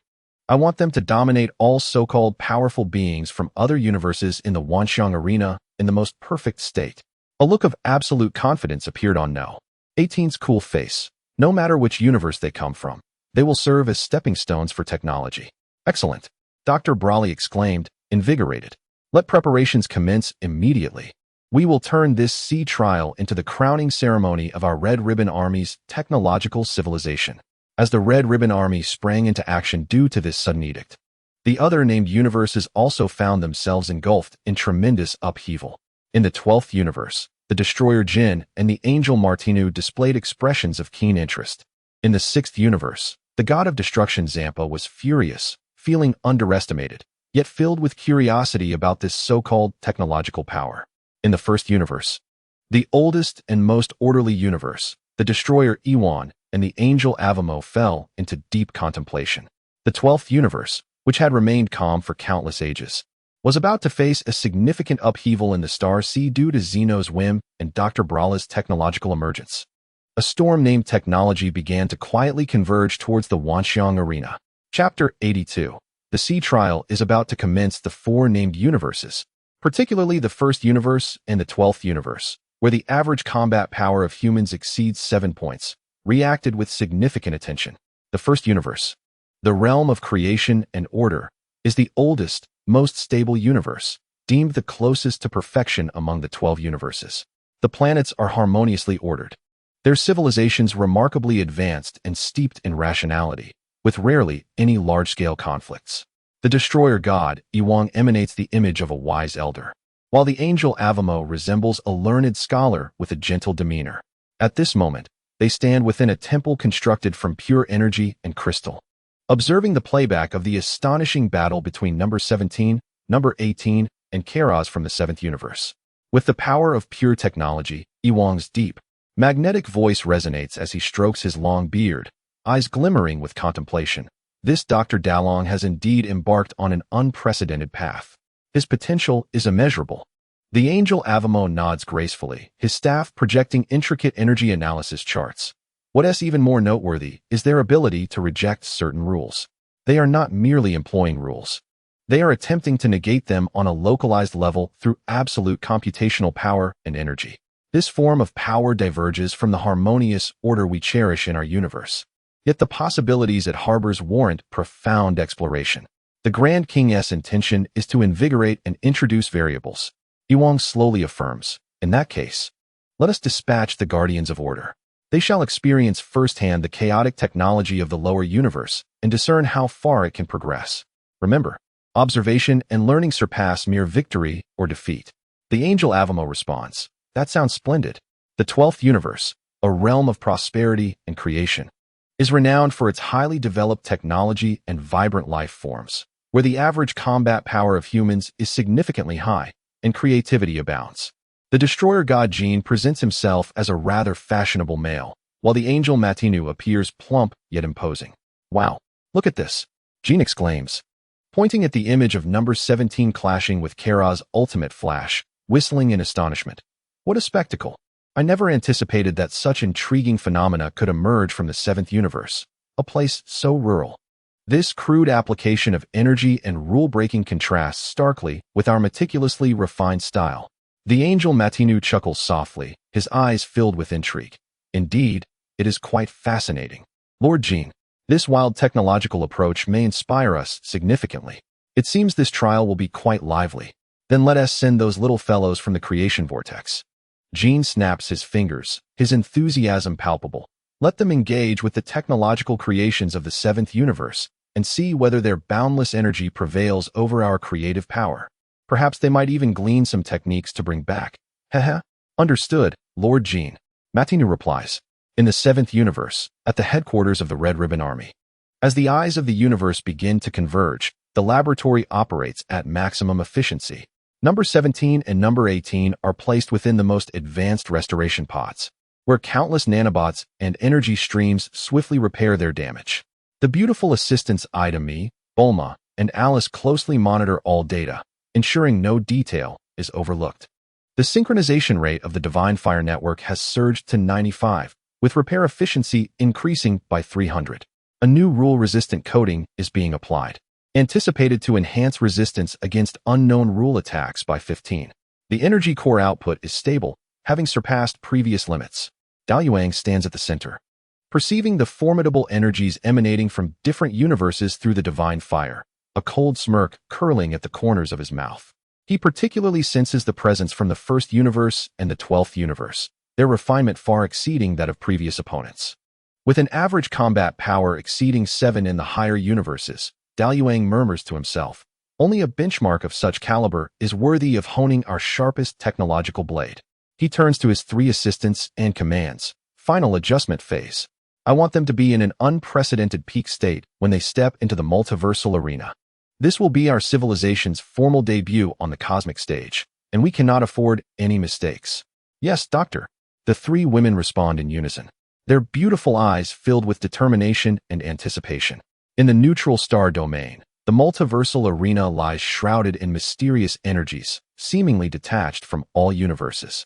I want them to dominate all so-called powerful beings from other universes in the Wanxiang Arena in the most perfect state. A look of absolute confidence appeared on No. 18's cool face. No matter which universe they come from, they will serve as stepping stones for technology. Excellent, Dr. Brawley exclaimed, invigorated. Let preparations commence immediately. We will turn this sea trial into the crowning ceremony of our Red Ribbon Army's technological civilization. As the Red Ribbon Army sprang into action due to this sudden edict, the other named universes also found themselves engulfed in tremendous upheaval. In the 12th universe, the destroyer Jin and the angel Martinu displayed expressions of keen interest. In the 6th universe, the god of destruction Zampa was furious, feeling underestimated, yet filled with curiosity about this so-called technological power. In the 1st universe, The oldest and most orderly universe, the destroyer Ewan and the angel Avamo fell into deep contemplation. The 12th universe, which had remained calm for countless ages, was about to face a significant upheaval in the star sea due to Zeno's whim and Dr. Brala's technological emergence. A storm named technology began to quietly converge towards the Wanxiang arena. Chapter 82. The sea trial is about to commence. The four named universes, particularly the first universe and the 12th universe, where the average combat power of humans exceeds 7 points, reacted with significant attention. The first universe, the realm of creation and order, is the oldest, most stable universe, deemed the closest to perfection among the 12 universes. The planets are harmoniously ordered, their civilizations remarkably advanced and steeped in rationality, with rarely any large-scale conflicts. The destroyer god, Ewang, emanates the image of a wise elder, while the angel Avamo resembles a learned scholar with a gentle demeanor. At this moment, they stand within a temple constructed from pure energy and crystal. Observing the playback of the astonishing battle between number 17, number 18, and Keras from the 7th universe. With the power of pure technology, Ewang's deep, magnetic voice resonates as he strokes his long beard, eyes glimmering with contemplation. This Dr. Dalong has indeed embarked on an unprecedented path. His potential is immeasurable. The angel Avamo nods gracefully, his staff projecting intricate energy analysis charts. What is even more noteworthy is their ability to reject certain rules. They are not merely employing rules. They are attempting to negate them on a localized level through absolute computational power and energy. This form of power diverges from the harmonious order we cherish in our universe. Yet the possibilities it harbors warrant profound exploration. The Grand King's intention is to invigorate and introduce variables. Ewang slowly affirms, in that case, let us dispatch the guardians of order. They shall experience firsthand the chaotic technology of the lower universe and discern how far it can progress. Remember, observation and learning surpass mere victory or defeat. The angel Avamo responds, that sounds splendid. The 12th universe, a realm of prosperity and creation, is renowned for its highly developed technology and vibrant life forms, where the average combat power of humans is significantly high and creativity abounds. The destroyer god Jean presents himself as a rather fashionable male, while the angel Matinu appears plump yet imposing. Wow, look at this, Jean exclaims, pointing at the image of number 17 clashing with Kara's ultimate flash, whistling in astonishment. What a spectacle! I never anticipated that such intriguing phenomena could emerge from the 7th universe, a place so rural. This crude application of energy and rule-breaking contrasts starkly with our meticulously refined style. The angel Matinu chuckles softly, his eyes filled with intrigue. Indeed, it is quite fascinating. Lord Jean, this wild technological approach may inspire us significantly. It seems this trial will be quite lively. Then let us send those little fellows from the creation vortex. Jean snaps his fingers, his enthusiasm palpable. Let them engage with the technological creations of the 7th universe and see whether their boundless energy prevails over our creative power. Perhaps they might even glean some techniques to bring back. Heh. Understood, Lord Jean. Matinu replies. In the 7th universe, at the headquarters of the Red Ribbon Army. As the eyes of the universe begin to converge, the laboratory operates at maximum efficiency. Number 17 and number 18 are placed within the most advanced restoration pods, where countless nanobots and energy streams swiftly repair their damage. The beautiful assistants Ida, Bulma, and Alice closely monitor all data, ensuring no detail is overlooked. The synchronization rate of the Divine Fire Network has surged to 95, with repair efficiency increasing by 300. A new rule-resistant coating is being applied, anticipated to enhance resistance against unknown rule attacks by 15. The energy core output is stable, having surpassed previous limits. Dao Yuang stands at the center, perceiving the formidable energies emanating from different universes through the divine fire, a cold smirk curling at the corners of his mouth. He particularly senses the presence from the 1st universe and the 12th universe, their refinement far exceeding that of previous opponents. With an average combat power exceeding 7 in the higher universes, Dao Yuang murmurs to himself, only a benchmark of such caliber is worthy of honing our sharpest technological blade. He turns to his 3 assistants and commands, final adjustment phase. I want them to be in an unprecedented peak state when they step into the multiversal arena. This will be our civilization's formal debut on the cosmic stage, and we cannot afford any mistakes. Yes, doctor. The three women respond in unison, their beautiful eyes filled with determination and anticipation. In the neutral star domain, the multiversal arena lies shrouded in mysterious energies, seemingly detached from all universes.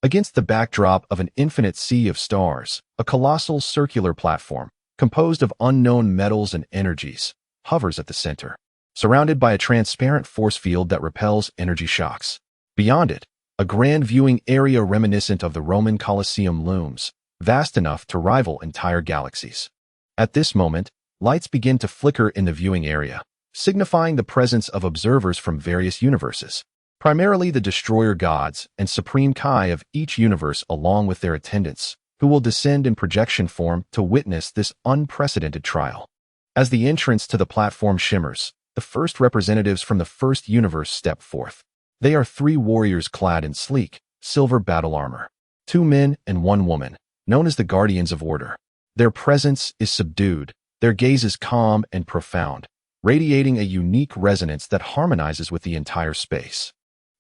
Against the backdrop of an infinite sea of stars, a colossal circular platform, composed of unknown metals and energies, hovers at the center, surrounded by a transparent force field that repels energy shocks. Beyond it, a grand viewing area reminiscent of the Roman Colosseum looms, vast enough to rival entire galaxies. At this moment, lights begin to flicker in the viewing area, signifying the presence of observers from various universes, primarily the destroyer gods and supreme Kai of each universe along with their attendants, who will descend in projection form to witness this unprecedented trial. As the entrance to the platform shimmers, the first representatives from the first universe step forth. They are three warriors clad in sleek, silver battle armor, 2 men and 1 woman, known as the Guardians of Order. Their presence is subdued, their gaze is calm and profound, radiating a unique resonance that harmonizes with the entire space,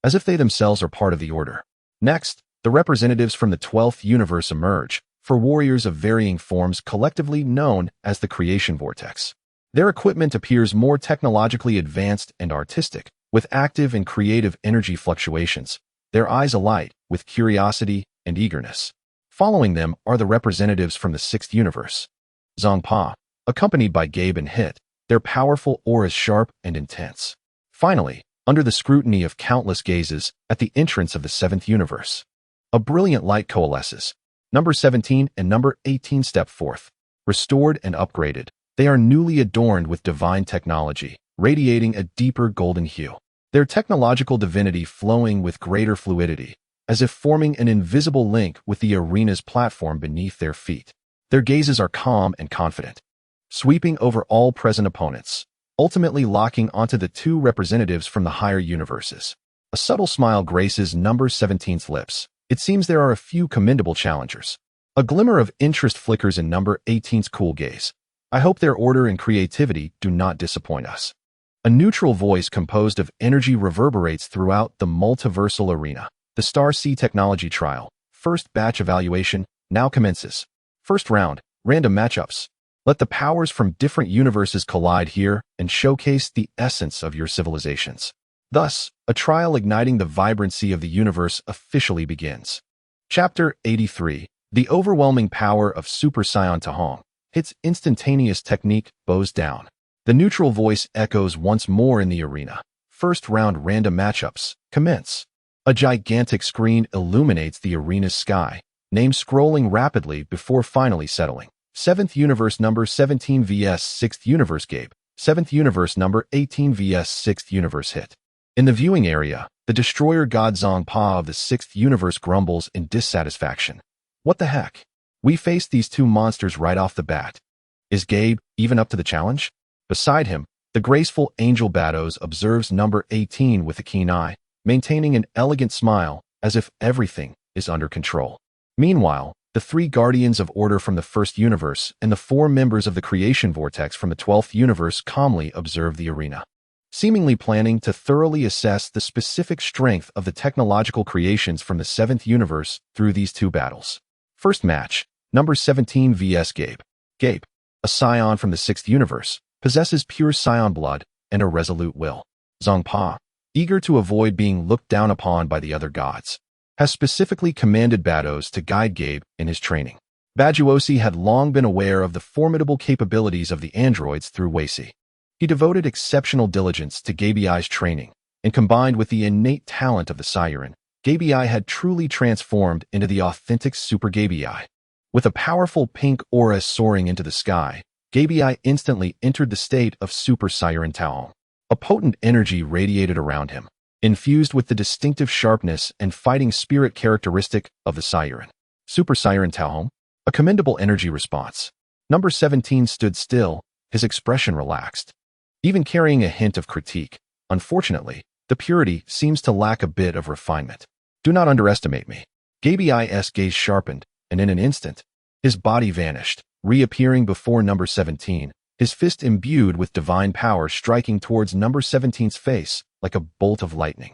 as if they themselves are part of the order. Next, the representatives from the 12th universe emerge, for warriors of varying forms collectively known as the Creation Vortex. Their equipment appears more technologically advanced and artistic, with active and creative energy fluctuations, their eyes alight with curiosity and eagerness. Following them are the representatives from the 6th universe, Zongpa, accompanied by Gabe and Hit, their powerful auras sharp and intense. Finally, under the scrutiny of countless gazes, at the entrance of the 7th universe, a brilliant light coalesces. Number 17 and number 18 step forth. Restored and upgraded, they are newly adorned with divine technology, radiating a deeper golden hue. Their technological divinity flowing with greater fluidity, as if forming an invisible link with the arena's platform beneath their feet. Their gazes are calm and confident, sweeping over all present opponents, ultimately locking onto the 2 representatives from the higher universes. A subtle smile graces number 17's lips. It seems there are a few commendable challengers. A glimmer of interest flickers in number 18's cool gaze. I hope their order and creativity do not disappoint us. A neutral voice composed of energy reverberates throughout the multiversal arena. The Star C technology trial, first batch evaluation, now commences. First round, random matchups. Let the powers from different universes collide here and showcase the essence of your civilizations. Thus, a trial igniting the vibrancy of the universe officially begins. Chapter 83. The overwhelming power of Super Saiyan Tahong. Hit's instantaneous technique bows down. The neutral voice echoes once more in the arena. First round random matchups commence. A gigantic screen illuminates the arena's sky, names scrolling rapidly before finally settling. 7th universe number 17 vs 6th universe Gabe. 7th universe number 18 vs 6th universe Hit. In the viewing area, the destroyer god Zongpa of the 6th universe grumbles in dissatisfaction. What the heck? We faced these 2 monsters right off the bat. Is Gabe even up to the challenge? Beside him, the graceful Angel Batos observes number 18 with a keen eye, maintaining an elegant smile as if everything is under control. Meanwhile, the 3 Guardians of Order from the 1st universe and the 4 members of the Creation Vortex from the 12th universe calmly observe the arena, seemingly planning to thoroughly assess the specific strength of the technological creations from the 7th universe through these 2 battles. First match, number 17 vs Gabe. Gabe, a scion from the 6th universe, possesses pure scion blood and a resolute will. Zongpa, eager to avoid being looked down upon by the other gods, has specifically commanded Batos to guide Gabe in his training. Bajuosi had long been aware of the formidable capabilities of the androids through Wasi. He devoted exceptional diligence to Gabi's training, and combined with the innate talent of the Siren, Gabi had truly transformed into the authentic Super Gabi. With a powerful pink aura soaring into the sky, Gabi instantly entered the state of Super Siren Taong. A potent energy radiated around him, infused with the distinctive sharpness and fighting spirit characteristic of the Siren. Super Siren Taong, a commendable energy response. Number 17 stood still, his expression relaxed, even carrying a hint of critique. Unfortunately, the purity seems to lack a bit of refinement. Do not underestimate me. Gabi's gaze sharpened, and in an instant, his body vanished, reappearing before number 17, his fist imbued with divine power striking towards number 17's face like a bolt of lightning.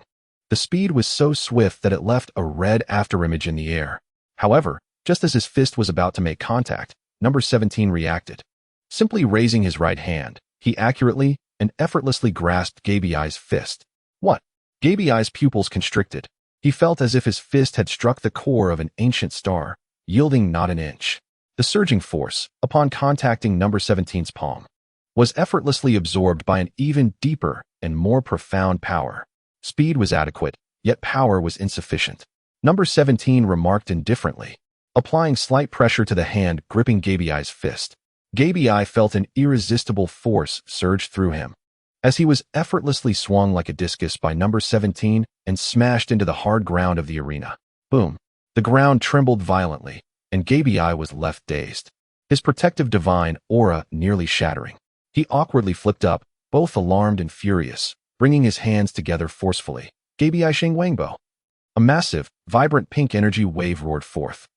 The speed was so swift that it left a red afterimage in the air. However, just as his fist was about to make contact, number 17 reacted. Simply raising his right hand, he accurately and effortlessly grasped Gabiai's fist. What? Gabiai's pupils constricted. He felt as if his fist had struck the core of an ancient star, yielding not an inch. The surging force, upon contacting number 17's palm, was effortlessly absorbed by an even deeper and more profound power. Speed was adequate, yet power was insufficient. Number 17 remarked indifferently, applying slight pressure to the hand gripping Gabiai's fist. Gabiai felt an irresistible force surge through him, as he was effortlessly swung like a discus by number 17 and smashed into the hard ground of the arena. Boom! The ground trembled violently, and Gabiai was left dazed, his protective divine aura nearly shattering. He awkwardly flipped up, both alarmed and furious, bringing his hands together forcefully. Gabiai Sheng Wangbo. A massive, vibrant pink energy wave roared forth,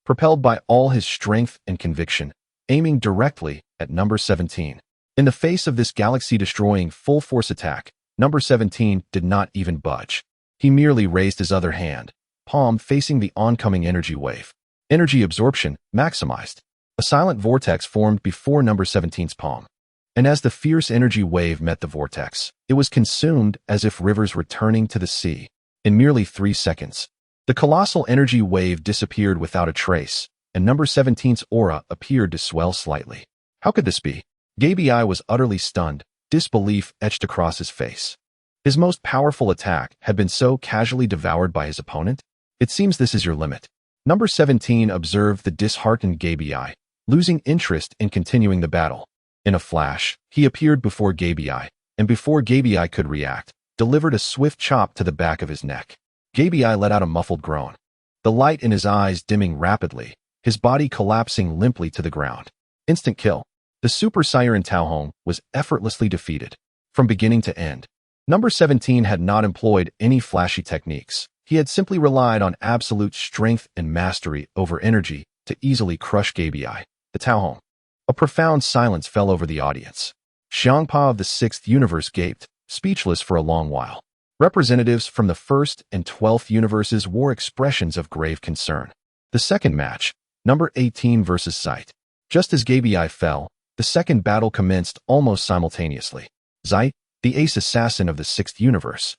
propelled by all his strength and conviction, aiming directly at number 17. In the face of this galaxy-destroying full-force attack, number 17 did not even budge. He merely raised his other hand, palm facing the oncoming energy wave. Energy absorption maximized. A silent vortex formed before number 17's palm. And as the fierce energy wave met the vortex, it was consumed as if rivers returning to the sea. In merely 3 seconds, the colossal energy wave disappeared without a trace, and number 17's aura appeared to swell slightly. How could this be? Gabiai was utterly stunned, disbelief etched across his face. His most powerful attack had been so casually devoured by his opponent? It seems this is your limit. Number 17 observed the disheartened Gabiai, losing interest in continuing the battle. In a flash, he appeared before Gabiai, and before Gabiai could react, delivered a swift chop to the back of his neck. Gabiai let out a muffled groan, the light in his eyes dimming rapidly, his body collapsing limply to the ground. Instant kill. The Super Siren Taohong was effortlessly defeated. From beginning to end, number 17 had not employed any flashy techniques. He had simply relied on absolute strength and mastery over energy to easily crush Gabiai, the Taohong. A profound silence fell over the audience. Xiangpa of the 6th universe gaped, speechless for a long while. Representatives from the 1st and 12th universes wore expressions of grave concern. The second match, number 18 versus Zeit. Just as Gabiai fell, the second battle commenced almost simultaneously. Zeit, the ace assassin of the 6th universe,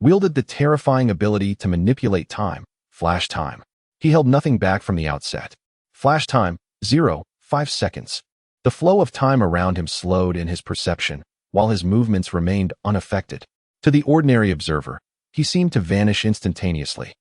wielded the terrifying ability to manipulate time, flash time. He held nothing back from the outset. Flash time, 5 seconds. The flow of time around him slowed in his perception, while his movements remained unaffected. To the ordinary observer, he seemed to vanish instantaneously,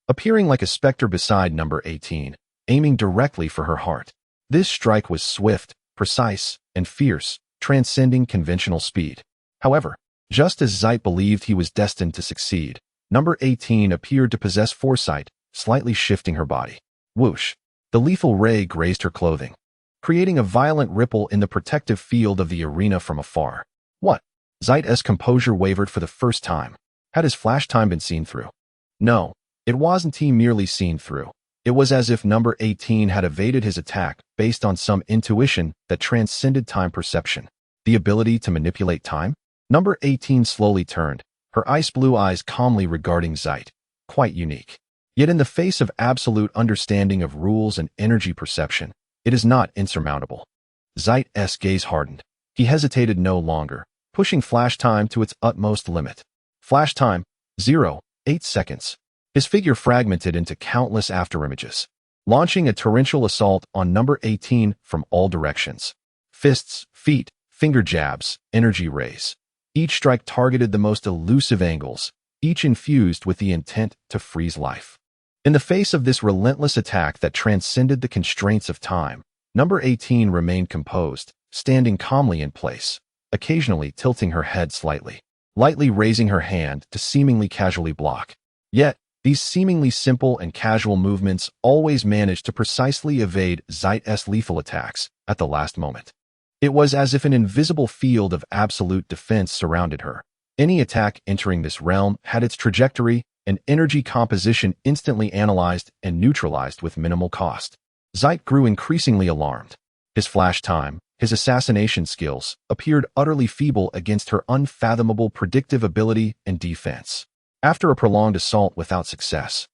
appearing like a specter beside number 18, aiming directly for her heart. This strike was swift, precise, and fierce, transcending conventional speed. However, just as Zeit believed he was destined to succeed, number 18 appeared to possess foresight, slightly shifting her body. Whoosh! The lethal ray grazed her clothing, creating a violent ripple in the protective field of the arena from afar. What? Zeit's composure wavered for the first time. Had his flash time been seen through? No, it wasn't he merely seen through. It was as if number 18 had evaded his attack based on some intuition that transcended time perception. The ability to manipulate time? Number 18 slowly turned, her ice blue eyes calmly regarding Zeit. Quite unique. Yet in the face of absolute understanding of rules and energy perception, it is not insurmountable. Zeit's gaze hardened. He hesitated no longer, pushing flash time to its utmost limit. Flash time, 8 seconds. His figure fragmented into countless afterimages, launching a torrential assault on number 18 from all directions. Fists, feet, finger jabs, energy rays. Each strike targeted the most elusive angles, each infused with the intent to freeze life. In the face of this relentless attack that transcended the constraints of time, number 18 remained composed, standing calmly in place, occasionally tilting her head slightly, lightly raising her hand to seemingly casually block. Yet, these seemingly simple and casual movements always managed to precisely evade Zeit's lethal attacks at the last moment. It was as if an invisible field of absolute defense surrounded her. Any attack entering this realm had its trajectory and energy composition instantly analyzed and neutralized with minimal cost. Zeit grew increasingly alarmed. His flash time, his assassination skills, appeared utterly feeble against her unfathomable predictive ability and defense. After a prolonged assault without success,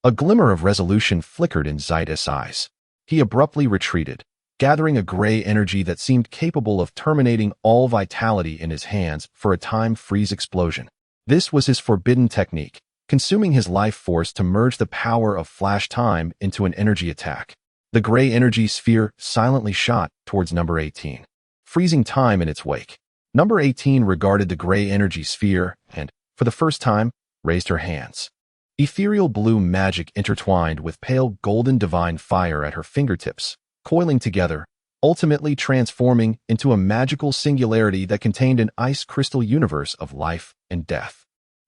a glimmer of resolution flickered in Zaitis' eyes. He abruptly retreated, gathering a gray energy that seemed capable of terminating all vitality in his hands for a time-freeze explosion. This was his forbidden technique, consuming his life force to merge the power of flash time into an energy attack. The gray energy sphere silently shot towards number 18, freezing time in its wake. Number 18 regarded the gray energy sphere and, for the first time, raised her hands. Ethereal blue magic intertwined with pale golden divine fire at her fingertips, coiling together, ultimately transforming into a magical singularity that contained an ice crystal universe of life and death.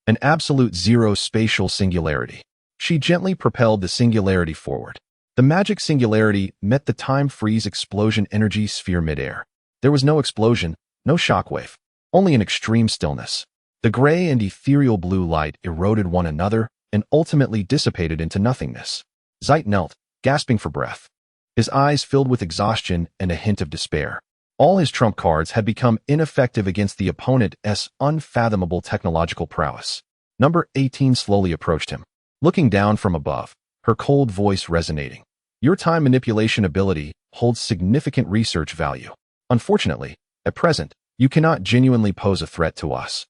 An absolute zero spatial singularity. She gently propelled the singularity forward. The magic singularity met the time-freeze explosion energy sphere midair. There was no explosion, no shockwave, only an extreme stillness. The gray and ethereal blue light eroded one another and ultimately dissipated into nothingness. Zeit knelt, gasping for breath. His eyes filled with exhaustion and a hint of despair. All his trump cards had become ineffective against the opponent's unfathomable technological prowess. Number 18 slowly approached him, looking down from above, her cold voice resonating. Your time manipulation ability holds significant research value. Unfortunately, at present, you cannot genuinely pose a threat to us.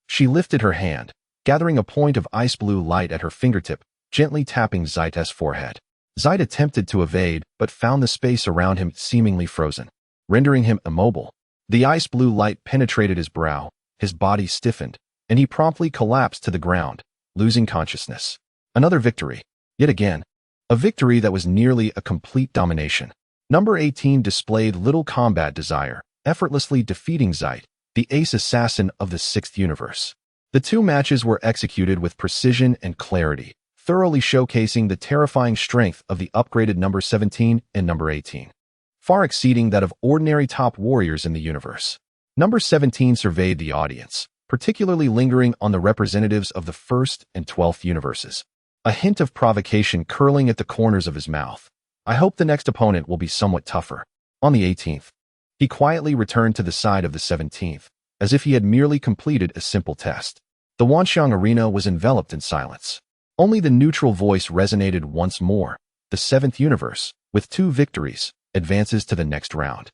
She lifted her hand, gathering a point of ice blue light at her fingertip, gently tapping Zeit's forehead. Zeit attempted to evade, but found the space around him seemingly frozen, rendering him immobile. The ice blue light penetrated his brow, his body stiffened, and he promptly collapsed to the ground, losing consciousness. Another victory. Yet again, a victory that was nearly a complete domination. Number 18 displayed little combat desire, effortlessly defeating Zeit, the ace assassin of the sixth universe. The two matches were executed with precision and clarity, thoroughly showcasing the terrifying strength of the upgraded number 17 and number 18, far exceeding that of ordinary top warriors in the universe. Number 17 surveyed the audience, particularly lingering on the representatives of the 1st and 12th universes, a hint of provocation curling at the corners of his mouth. I hope the next opponent will be somewhat tougher. On the 18th, he quietly returned to the side of the 17th, as if he had merely completed a simple test. The Wanxiang arena was enveloped in silence. Only the neutral voice resonated once more. The 7th universe, with 2 victories, advances to the next round.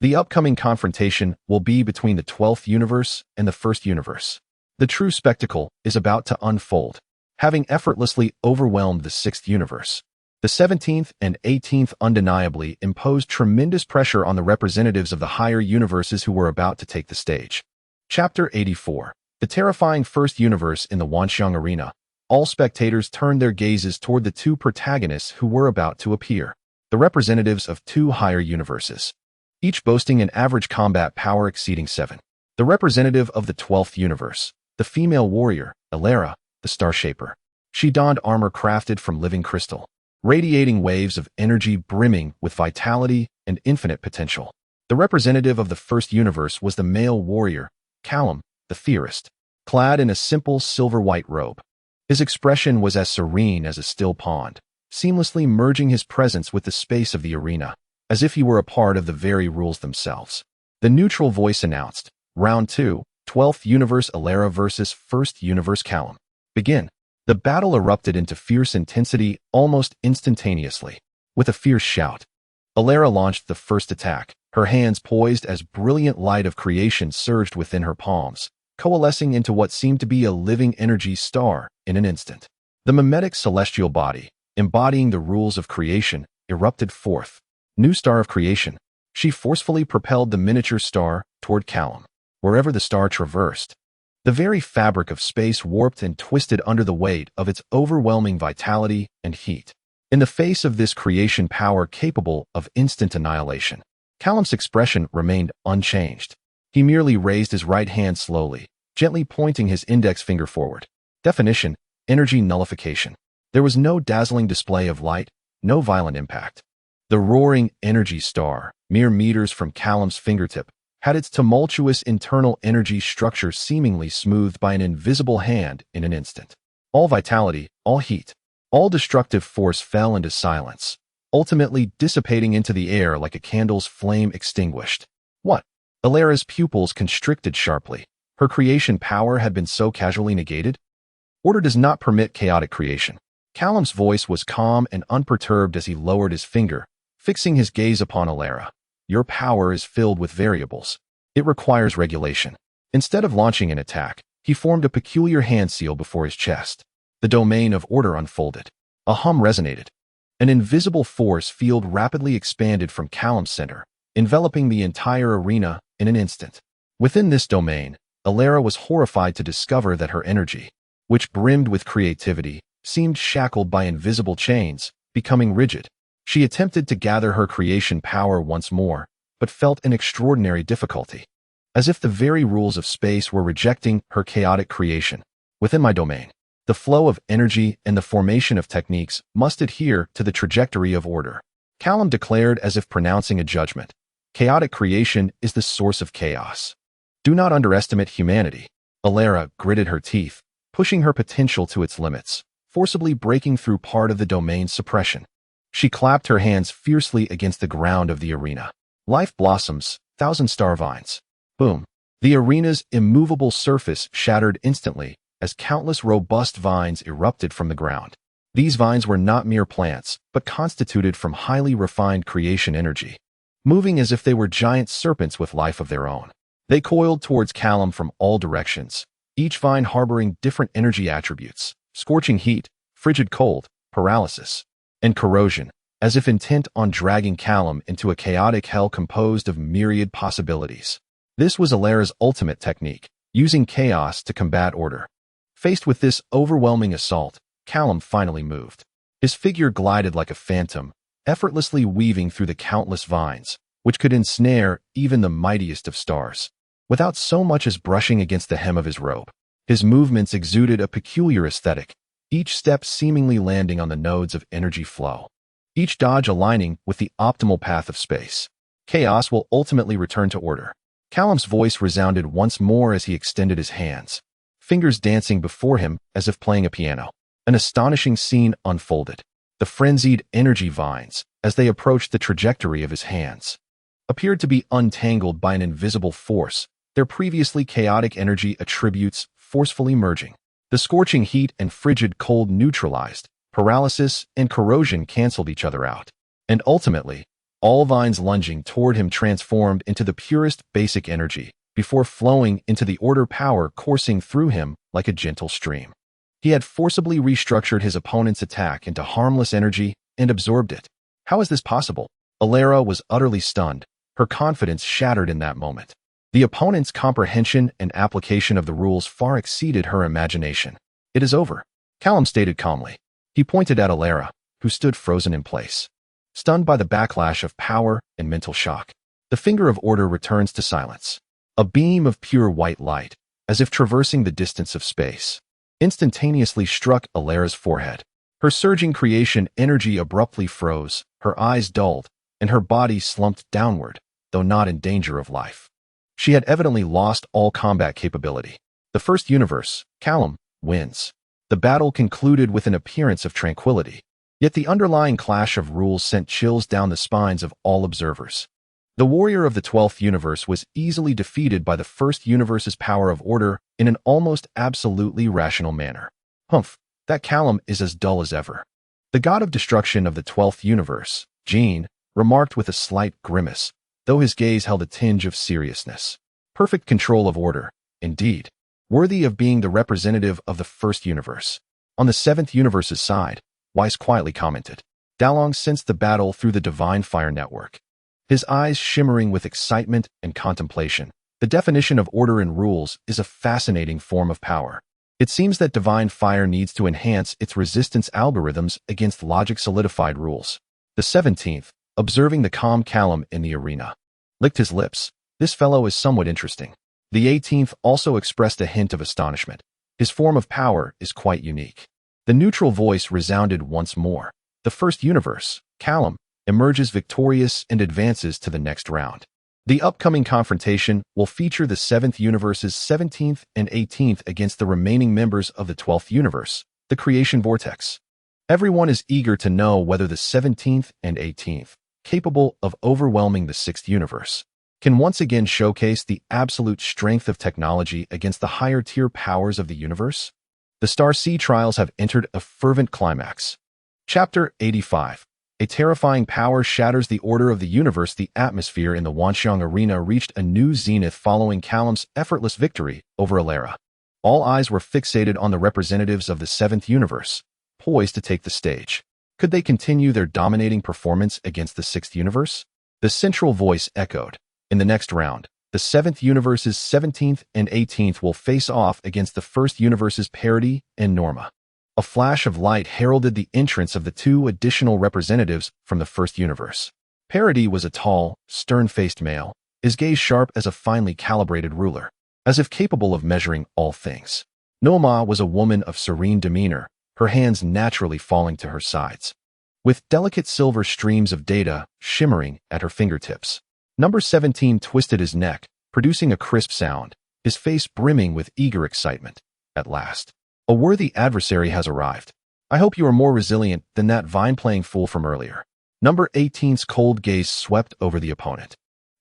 The upcoming confrontation will be between the 12th universe and the 1st universe. The true spectacle is about to unfold. Having effortlessly overwhelmed the 6th universe, the 17th and 18th undeniably imposed tremendous pressure on the representatives of the higher universes who were about to take the stage. Chapter 84. The terrifying 1st universe in the Wanxiang arena. All spectators turned their gazes toward the 2 protagonists who were about to appear, the representatives of 2 higher universes, each boasting an average combat power exceeding 7. The representative of the 12th universe, the female warrior, Elara, the Star Shaper. She donned armor crafted from living crystal, radiating waves of energy brimming with vitality and infinite potential. The representative of the 1st universe was the male warrior, Callum, the theorist, clad in a simple silver-white robe. His expression was as serene as a still pond, seamlessly merging his presence with the space of the arena, as if he were a part of the very rules themselves. The neutral voice announced, Round 2, 12th Universe Elara versus 1st Universe Callum. Begin. The battle erupted into fierce intensity almost instantaneously. With a fierce shout, Elara launched the first attack, her hands poised as brilliant light of creation surged within her palms, coalescing into what seemed to be a living energy star in an instant. The mimetic celestial body, embodying the rules of creation, erupted forth. New star of creation. She forcefully propelled the miniature star toward Callum. Wherever the star traversed, the very fabric of space warped and twisted under the weight of its overwhelming vitality and heat. In the face of this creation power capable of instant annihilation, Callum's expression remained unchanged. He merely raised his right hand slowly, gently pointing his index finger forward. Definition: energy nullification. There was no dazzling display of light, no violent impact. The roaring energy star, mere meters from Callum's fingertip, had its tumultuous internal energy structure seemingly smoothed by an invisible hand in an instant. All vitality, all heat, all destructive force fell into silence, ultimately dissipating into the air like a candle's flame extinguished. What? Elara's pupils constricted sharply. Her creation power had been so casually negated? Order does not permit chaotic creation. Callum's voice was calm and unperturbed as he lowered his finger, fixing his gaze upon Alara. Your power is filled with variables. It requires regulation. Instead of launching an attack, he formed a peculiar hand seal before his chest. The domain of order unfolded. A hum resonated. An invisible force field rapidly expanded from Callum's center, enveloping the entire arena in an instant. Within this domain, Alara was horrified to discover that her energy, which brimmed with creativity, seemed shackled by invisible chains, becoming rigid. She attempted to gather her creation power once more, but felt an extraordinary difficulty. As if the very rules of space were rejecting her chaotic creation. Within my domain, the flow of energy and the formation of techniques must adhere to the trajectory of order. Callum declared as if pronouncing a judgment. Chaotic creation is the source of chaos. Do not underestimate humanity. Alara gritted her teeth, pushing her potential to its limits, forcibly breaking through part of the domain's suppression. She clapped her hands fiercely against the ground of the arena. Life blossoms, thousand star vines. Boom. The arena's immovable surface shattered instantly as countless robust vines erupted from the ground. These vines were not mere plants, but constituted from highly refined creation energy, moving as if they were giant serpents with life of their own. They coiled towards Callum from all directions, each vine harboring different energy attributes: scorching heat, frigid cold, paralysis, and corrosion, as if intent on dragging Callum into a chaotic hell composed of myriad possibilities. This was Alara's ultimate technique, using chaos to combat order. Faced with this overwhelming assault, Callum finally moved. His figure glided like a phantom, effortlessly weaving through the countless vines, which could ensnare even the mightiest of stars. Without so much as brushing against the hem of his robe, his movements exuded a peculiar aesthetic, each step seemingly landing on the nodes of energy flow, each dodge aligning with the optimal path of space. Chaos will ultimately return to order. Callum's voice resounded once more as he extended his hands, fingers dancing before him as if playing a piano. An astonishing scene unfolded. The frenzied energy vines, as they approached the trajectory of his hands, appeared to be untangled by an invisible force, their previously chaotic energy attributes forcefully merging. The scorching heat and frigid cold neutralized, paralysis and corrosion canceled each other out. And ultimately, all vines lunging toward him transformed into the purest basic energy, before flowing into the order power coursing through him like a gentle stream. He had forcibly restructured his opponent's attack into harmless energy and absorbed it. How is this possible? Alara was utterly stunned, her confidence shattered in that moment. The opponent's comprehension and application of the rules far exceeded her imagination. It is over, Callum stated calmly. He pointed at Alara, who stood frozen in place, stunned by the backlash of power and mental shock. The finger of order returns to silence. A beam of pure white light, as if traversing the distance of space, instantaneously struck Alara's forehead. Her surging creation energy abruptly froze, her eyes dulled, and her body slumped downward, though not in danger of life. She had evidently lost all combat capability. The first universe, Callum, wins. The battle concluded with an appearance of tranquility, yet the underlying clash of rules sent chills down the spines of all observers. The warrior of the 12th universe was easily defeated by the first universe's power of order in an almost absolutely rational manner. Humph, that Callum is as dull as ever. The god of destruction of the 12th universe, Gene, remarked with a slight grimace, though his gaze held a tinge of seriousness. Perfect control of order, indeed. Worthy of being the representative of the first universe. On the 7th universe's side, Weiss quietly commented. Dalong sensed the battle through the divine fire network, his eyes shimmering with excitement and contemplation. The definition of order in rules is a fascinating form of power. It seems that divine fire needs to enhance its resistance algorithms against logic-solidified rules. The 17th, observing the calm Callum in the arena, licked his lips. This fellow is somewhat interesting. The 18th also expressed a hint of astonishment. His form of power is quite unique. The neutral voice resounded once more. The first universe, Callum, emerges victorious and advances to the next round. The upcoming confrontation will feature the 7th universe's 17th and 18th against the remaining members of the 12th universe, the creation vortex. Everyone is eager to know whether the 17th and 18th, capable of overwhelming the 6th universe, can once again showcase the absolute strength of technology against the higher-tier powers of the universe. The Star Sea trials have entered a fervent climax. Chapter 85. A terrifying power shatters the order of the universe. The atmosphere in the Wanxiang arena reached a new zenith following Callum's effortless victory over Alara. All eyes were fixated on the representatives of the seventh universe, poised to take the stage. Could they continue their dominating performance against the sixth universe? The central voice echoed. In the next round, the seventh universe's 17th and 18th will face off against the first universe's Parity and Norma. A flash of light heralded the entrance of the two additional representatives from the first universe. Parity was a tall, stern-faced male, his gaze sharp as a finely calibrated ruler, as if capable of measuring all things. Norma was a woman of serene demeanor, her hands naturally falling to her sides, with delicate silver streams of data shimmering at her fingertips. Number 17 twisted his neck, producing a crisp sound, his face brimming with eager excitement. At last, a worthy adversary has arrived. I hope you are more resilient than that vine-playing fool from earlier. Number 18's cold gaze swept over the opponent.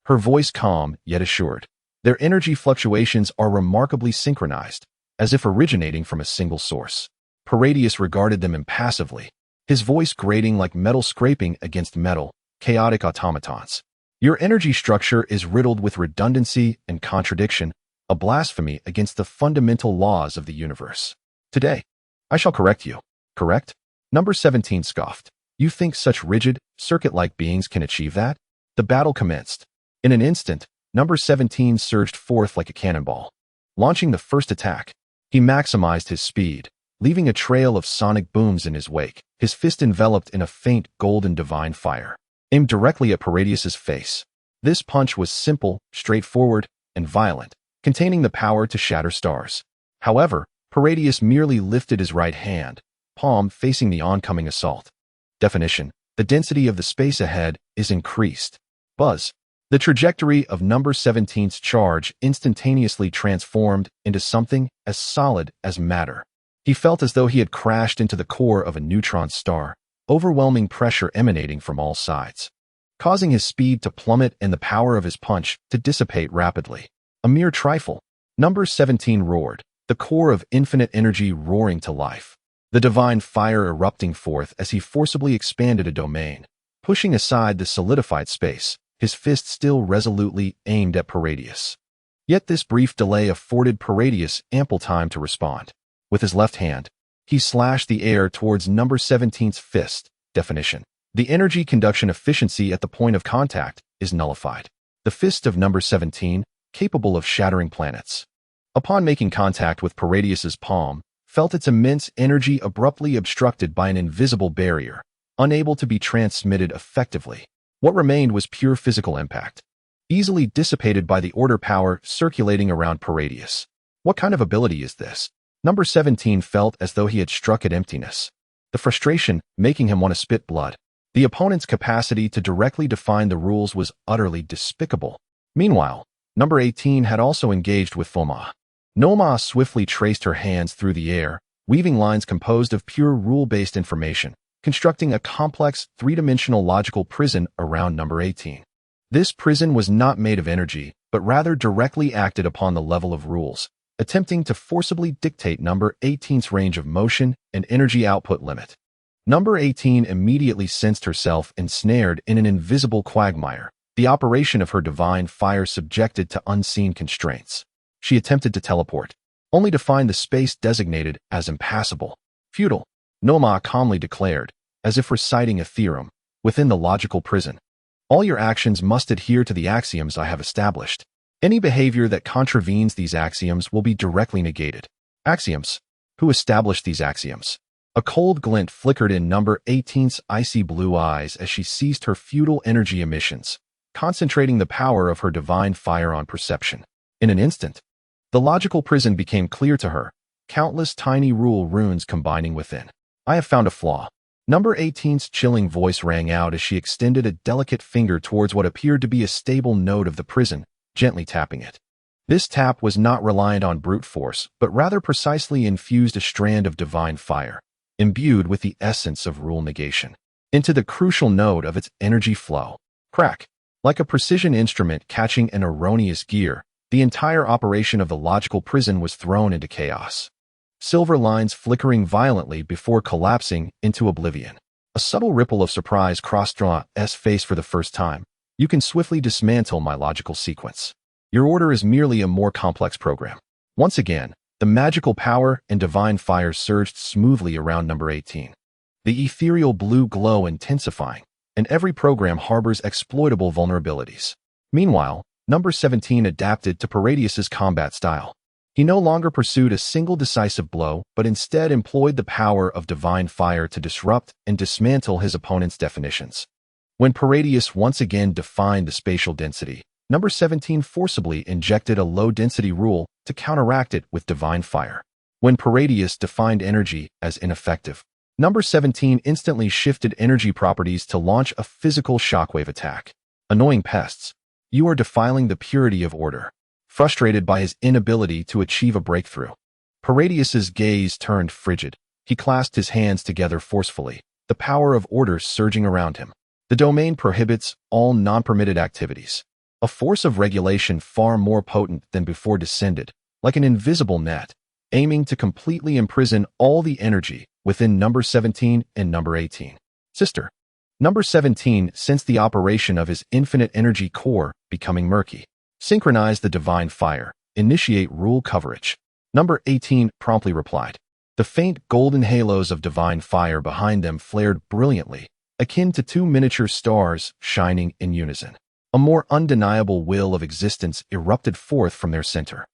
Her voice calm, yet assured. Their energy fluctuations are remarkably synchronized, as if originating from a single source. Paradius regarded them impassively, his voice grating like metal scraping against metal, chaotic automatons. Your energy structure is riddled with redundancy and contradiction, a blasphemy against the fundamental laws of the universe. Today, I shall correct you. Correct? Number 17 scoffed. You think such rigid, circuit-like beings can achieve that? The battle commenced. In an instant, number 17 surged forth like a cannonball. Launching the first attack, he maximized his speed, leaving a trail of sonic booms in his wake, his fist enveloped in a faint golden divine fire, aimed directly at Paradius's face. This punch was simple, straightforward, and violent, containing the power to shatter stars. However, Paradius merely lifted his right hand, palm facing the oncoming assault. Definition: the density of the space ahead is increased. Buzz. The trajectory of number 17's charge instantaneously transformed into something as solid as matter. He felt as though he had crashed into the core of a neutron star, overwhelming pressure emanating from all sides, causing his speed to plummet and the power of his punch to dissipate rapidly. A mere trifle. Number 17 roared, the core of infinite energy roaring to life, the divine fire erupting forth as he forcibly expanded a domain, pushing aside the solidified space, his fist still resolutely aimed at Paradius. Yet this brief delay afforded Paradius ample time to respond. With his left hand, he slashed the air towards number 17's fist. Definition: the energy conduction efficiency at the point of contact is nullified. The fist of number 17, capable of shattering planets, upon making contact with Paradius's palm, felt its immense energy abruptly obstructed by an invisible barrier, unable to be transmitted effectively. What remained was pure physical impact, easily dissipated by the order power circulating around Paradius. What kind of ability is this? Number 17 felt as though he had struck at emptiness, the frustration making him want to spit blood. The opponent's capacity to directly define the rules was utterly despicable. Meanwhile, number 18 had also engaged with Foma. Noma swiftly traced her hands through the air, weaving lines composed of pure rule-based information, constructing a complex, three-dimensional logical prison around number 18. This prison was not made of energy, but rather directly acted upon the level of rules, attempting to forcibly dictate number 18's range of motion and energy output limit. Number 18 immediately sensed herself ensnared in an invisible quagmire, the operation of her divine fire subjected to unseen constraints. She attempted to teleport, only to find the space designated as impassable. Futile, Noma calmly declared, as if reciting a theorem, within the logical prison. All your actions must adhere to the axioms I have established. Any behavior that contravenes these axioms will be directly negated. Axioms? Who established these axioms? A cold glint flickered in number 18's icy blue eyes as she ceased her futile energy emissions, concentrating the power of her divine fire on perception. In an instant, the logical prison became clear to her, countless tiny rule runes combining within. I have found a flaw. Number 18's chilling voice rang out as she extended a delicate finger towards what appeared to be a stable node of the prison, gently tapping it. This tap was not reliant on brute force, but rather precisely infused a strand of divine fire, imbued with the essence of rule negation, into the crucial node of its energy flow. Crack! Like a precision instrument catching an erroneous gear, the entire operation of the logical prison was thrown into chaos. silver lines flickering violently before collapsing into oblivion. A subtle ripple of surprise crossed Dra's face for the first time. You can swiftly dismantle my logical sequence. Your order is merely a more complex program. Once again, the magical power and divine fire surged smoothly around number 18. The ethereal blue glow intensifying, and every program harbors exploitable vulnerabilities. Meanwhile, number 17 adapted to Paradius's combat style. He no longer pursued a single decisive blow, but instead employed the power of divine fire to disrupt and dismantle his opponent's definitions. When Paradius once again defined the spatial density, number 17 forcibly injected a low-density rule to counteract it with divine fire. When Paradius defined energy as ineffective, number 17 instantly shifted energy properties to launch a physical shockwave attack. Annoying pests, you are defiling the purity of order. Frustrated by his inability to achieve a breakthrough, Paradius's gaze turned frigid. He clasped his hands together forcefully, the power of order surging around him. The domain prohibits all non-permitted activities. A force of regulation far more potent than before descended, like an invisible net, aiming to completely imprison all the energy within number 17 and number 18. Sister. Number 17 sensed the operation of his infinite energy core becoming murky. Synchronize the divine fire. Initiate rule coverage. Number 18 promptly replied. The faint golden halos of divine fire behind them flared brilliantly, akin to two miniature stars shining in unison. A more undeniable will of existence erupted forth from their center.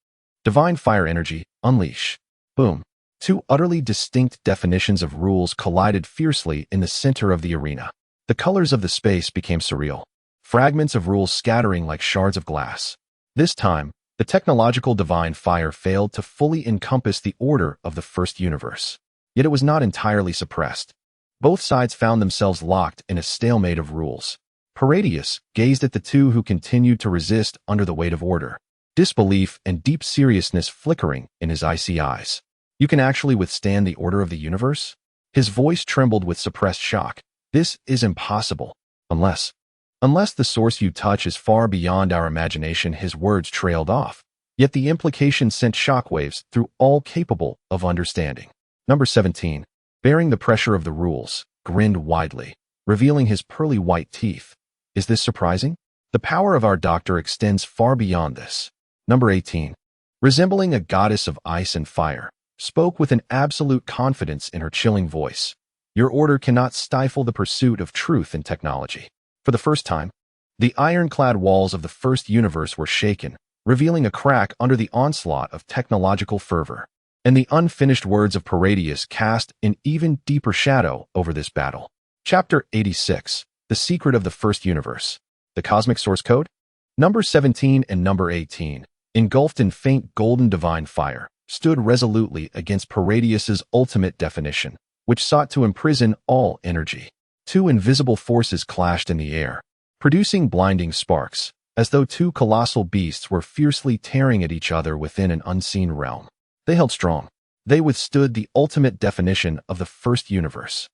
Divine fire energy, unleash. Boom. Two utterly distinct definitions of rules collided fiercely in the center of the arena. The colors of the space became surreal, fragments of rules scattering like shards of glass. This time, the technological divine fire failed to fully encompass the order of the first universe. Yet it was not entirely suppressed. Both sides found themselves locked in a stalemate of rules. Paradius gazed at the two who continued to resist under the weight of order, disbelief and deep seriousness flickering in his icy eyes. You can actually withstand the order of the universe? His voice trembled with suppressed shock. This is impossible. Unless the source you touch is far beyond our imagination, his words trailed off. Yet the implication sent shockwaves through all capable of understanding. Number 17, bearing the pressure of the rules, grinned widely, revealing his pearly white teeth. Is this surprising? The power of our doctor extends far beyond this. Number 18, resembling a goddess of ice and fire, spoke with an absolute confidence in her chilling voice. Your order cannot stifle the pursuit of truth and technology. For the first time, the ironclad walls of the first universe were shaken, revealing a crack under the onslaught of technological fervor. And the unfinished words of Paradius cast an even deeper shadow over this battle. Chapter 86, The Secret of the First Universe. The Cosmic Source Code? Number 17 and number 18, engulfed in faint golden divine fire, stood resolutely against Paradius's ultimate definition, which sought to imprison all energy. Two invisible forces clashed in the air, producing blinding sparks, as though two colossal beasts were fiercely tearing at each other within an unseen realm. They held strong. They withstood the ultimate definition of the first universe.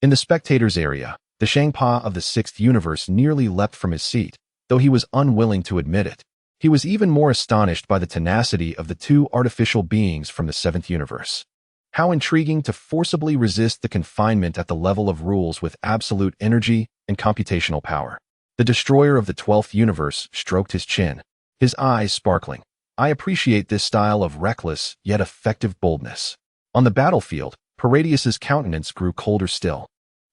In the spectators' area, the Shangpa of the sixth universe nearly leapt from his seat, though he was unwilling to admit it. He was even more astonished by the tenacity of the two artificial beings from the seventh universe. How intriguing to forcibly resist the confinement at the level of rules with absolute energy and computational power. The destroyer of the 12th universe stroked his chin, his eyes sparkling. I appreciate this style of reckless yet effective boldness. On the battlefield, Paradius's countenance grew colder still.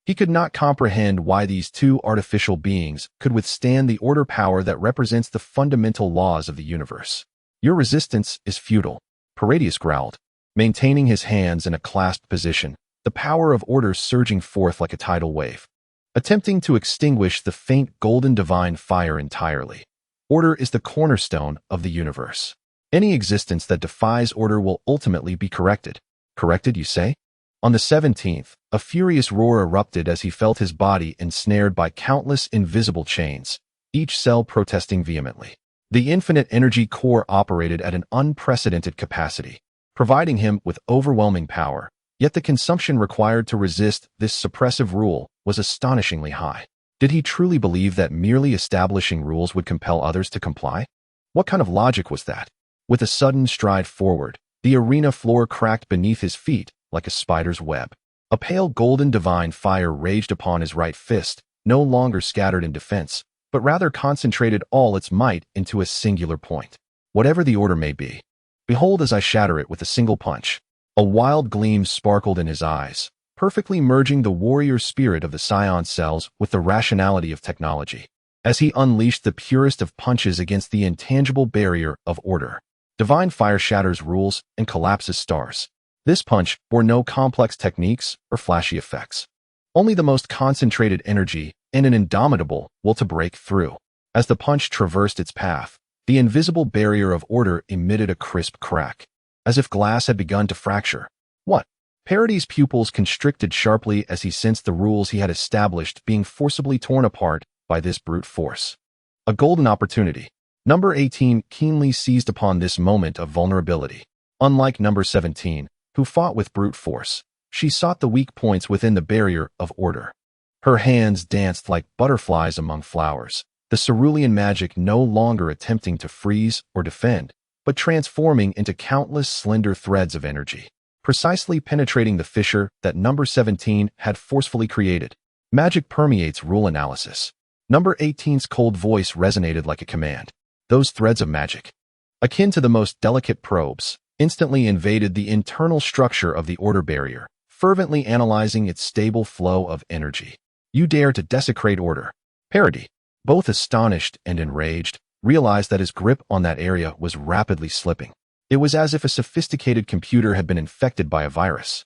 He could not comprehend why these two artificial beings could withstand the order power that represents the fundamental laws of the universe. Your resistance is futile, Paradius growled, maintaining his hands in a clasped position, the power of order surging forth like a tidal wave, attempting to extinguish the faint golden divine fire entirely. Order is the cornerstone of the universe. Any existence that defies order will ultimately be corrected. Corrected, you say? On the 17th, a furious roar erupted as he felt his body ensnared by countless invisible chains, each cell protesting vehemently. The infinite energy core operated at an unprecedented capacity, providing him with overwhelming power, yet the consumption required to resist this suppressive rule was astonishingly high. Did he truly believe that merely establishing rules would compel others to comply? What kind of logic was that? With a sudden stride forward, The arena floor cracked beneath his feet like a spider's web. A pale golden divine fire raged upon his right fist, no longer scattered in defense, but rather concentrated all its might into a singular point. Whatever the order may be, behold as I shatter it with a single punch. A wild gleam sparkled in his eyes, perfectly merging the warrior spirit of the Scion cells with the rationality of technology. As he unleashed the purest of punches against the intangible barrier of order, divine fire shatters rules and collapses stars. This punch bore no complex techniques or flashy effects, only the most concentrated energy and an indomitable will to break through. As the punch traversed its path, the invisible barrier of order emitted a crisp crack, as if glass had begun to fracture. What? Parody's pupils constricted sharply as he sensed the rules he had established being forcibly torn apart by this brute force. A golden opportunity. Number 18 keenly seized upon this moment of vulnerability. Unlike number 17, who fought with brute force, she sought the weak points within the barrier of order. Her hands danced like butterflies among flowers, the cerulean magic no longer attempting to freeze or defend, but transforming into countless slender threads of energy, precisely penetrating the fissure that number 17 had forcefully created. Magic permeates rule analysis. Number 18's cold voice resonated like a command. Those threads of magic, akin to the most delicate probes, instantly invaded the internal structure of the order barrier, fervently analyzing its stable flow of energy. You dare to desecrate order. Parody, both astonished and enraged, realized that his grip on that area was rapidly slipping. It was as if a sophisticated computer had been infected by a virus,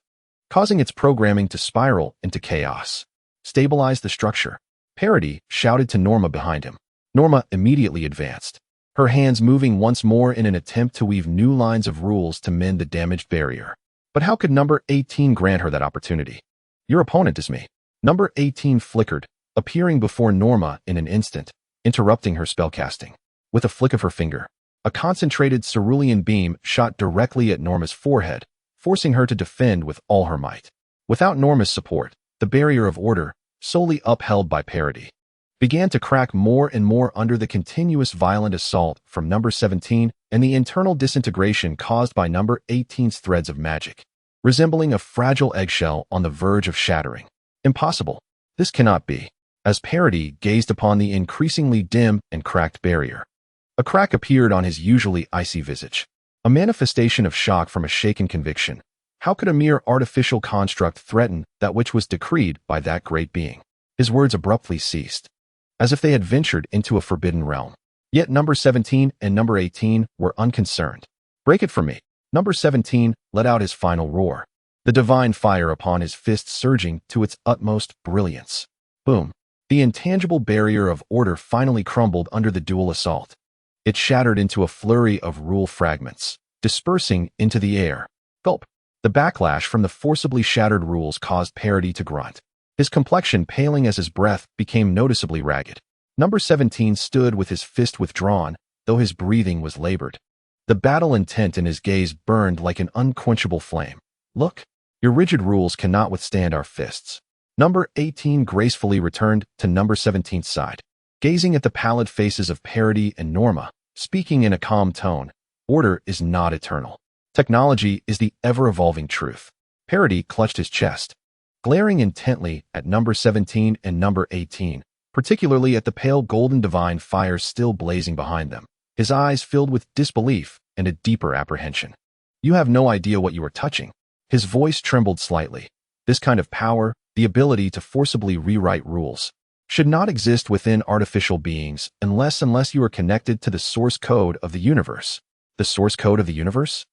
causing its programming to spiral into chaos. Stabilize the structure. Parody shouted to Norma behind him. Norma immediately advanced, her hands moving once more in an attempt to weave new lines of rules to mend the damaged barrier. But how could number 18 grant her that opportunity? Your opponent is me. Number 18 flickered, appearing before Norma in an instant, interrupting her spellcasting. With a flick of her finger, a concentrated cerulean beam shot directly at Norma's forehead, forcing her to defend with all her might. Without Norma's support, the barrier of order, solely upheld by Parody, began to crack more and more under the continuous violent assault from number 17 and the internal disintegration caused by number 18's threads of magic, resembling a fragile eggshell on the verge of shattering. Impossible. This cannot be. As Parody gazed upon the increasingly dim and cracked barrier, a crack appeared on his usually icy visage, a manifestation of shock from a shaken conviction. How could a mere artificial construct threaten that which was decreed by that great being? His words abruptly ceased, as if they had ventured into a forbidden realm. Yet number 17 and number 18 were unconcerned. Break it from me. Number 17 let out his final roar, the divine fire upon his fist surging to its utmost brilliance. Boom. The intangible barrier of order finally crumbled under the dual assault. It shattered into a flurry of rule fragments, dispersing into the air. Gulp. The backlash from the forcibly shattered rules caused Parody to grunt, his complexion paling as his breath became noticeably ragged. Number 17 stood with his fist withdrawn, though his breathing was labored. The battle intent in his gaze burned like an unquenchable flame. Look, your rigid rules cannot withstand our fists. Number 18 gracefully returned to number 17's side, gazing at the pallid faces of Parody and Norma, speaking in a calm tone. Order is not eternal. Technology is the ever-evolving truth. Parody clutched his chest, glaring intently at number 17 and number 18, particularly at the pale golden divine fire still blazing behind them, his eyes filled with disbelief and a deeper apprehension. You have no idea what you are touching. His voice trembled slightly. This kind of power, the ability to forcibly rewrite rules, should not exist within artificial beings unless you are connected to the source code of the universe. The source code of the universe?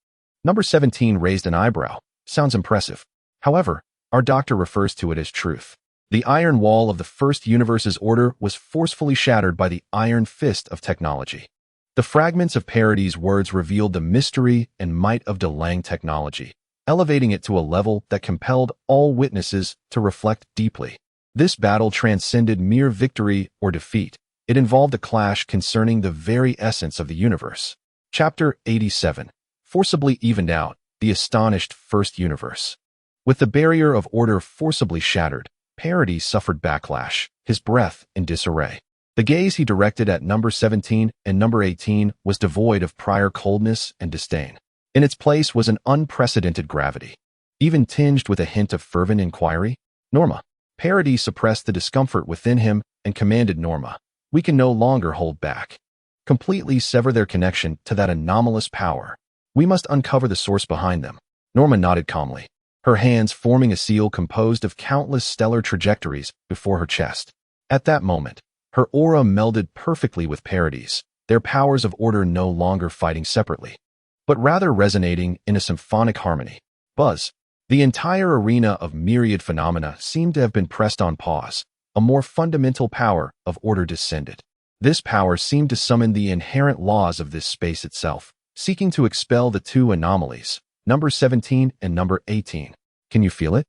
Number 17 raised an eyebrow. Sounds impressive. However, our doctor refers to it as truth. The iron wall of the first universe's order was forcefully shattered by the iron fist of technology. The fragments of Parody's words revealed the mystery and might of delaying technology, elevating it to a level that compelled all witnesses to reflect deeply. This battle transcended mere victory or defeat. It involved a clash concerning the very essence of the universe. Chapter 87. Forcibly evened out, the astonished first universe. With the barrier of order forcibly shattered, Parody suffered backlash, his breath in disarray. The gaze he directed at number 17 and number 18 was devoid of prior coldness and disdain. In its place was an unprecedented gravity, even tinged with a hint of fervent inquiry. Norma. Parody suppressed the discomfort within him and commanded Norma, "We can no longer hold back. Completely sever their connection to that anomalous power. We must uncover the source behind them." Norma nodded calmly, her hands forming a seal composed of countless stellar trajectories before her chest. At that moment, her aura melded perfectly with Parody's, their powers of order no longer fighting separately, but rather resonating in a symphonic harmony. Buzz. The entire arena of myriad phenomena seemed to have been pressed on pause. A more fundamental power of order descended. This power seemed to summon the inherent laws of this space itself, seeking to expel the two anomalies, number 17 and number 18. "Can you feel it?"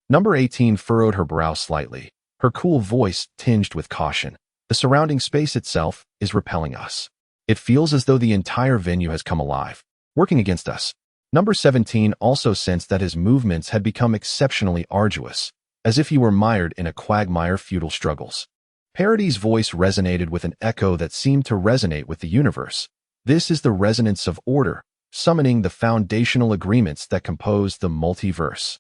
Number 18 furrowed her brow slightly, her cool voice tinged with caution. "The surrounding space itself is repelling us. It feels as though the entire venue has come alive, working against us." Number 17 also sensed that his movements had become exceptionally arduous, as if he were mired in a quagmire of futile struggles. Parody's voice resonated with an echo that seemed to resonate with the universe. "This is the resonance of order, summoning the foundational agreements that compose the multiverse.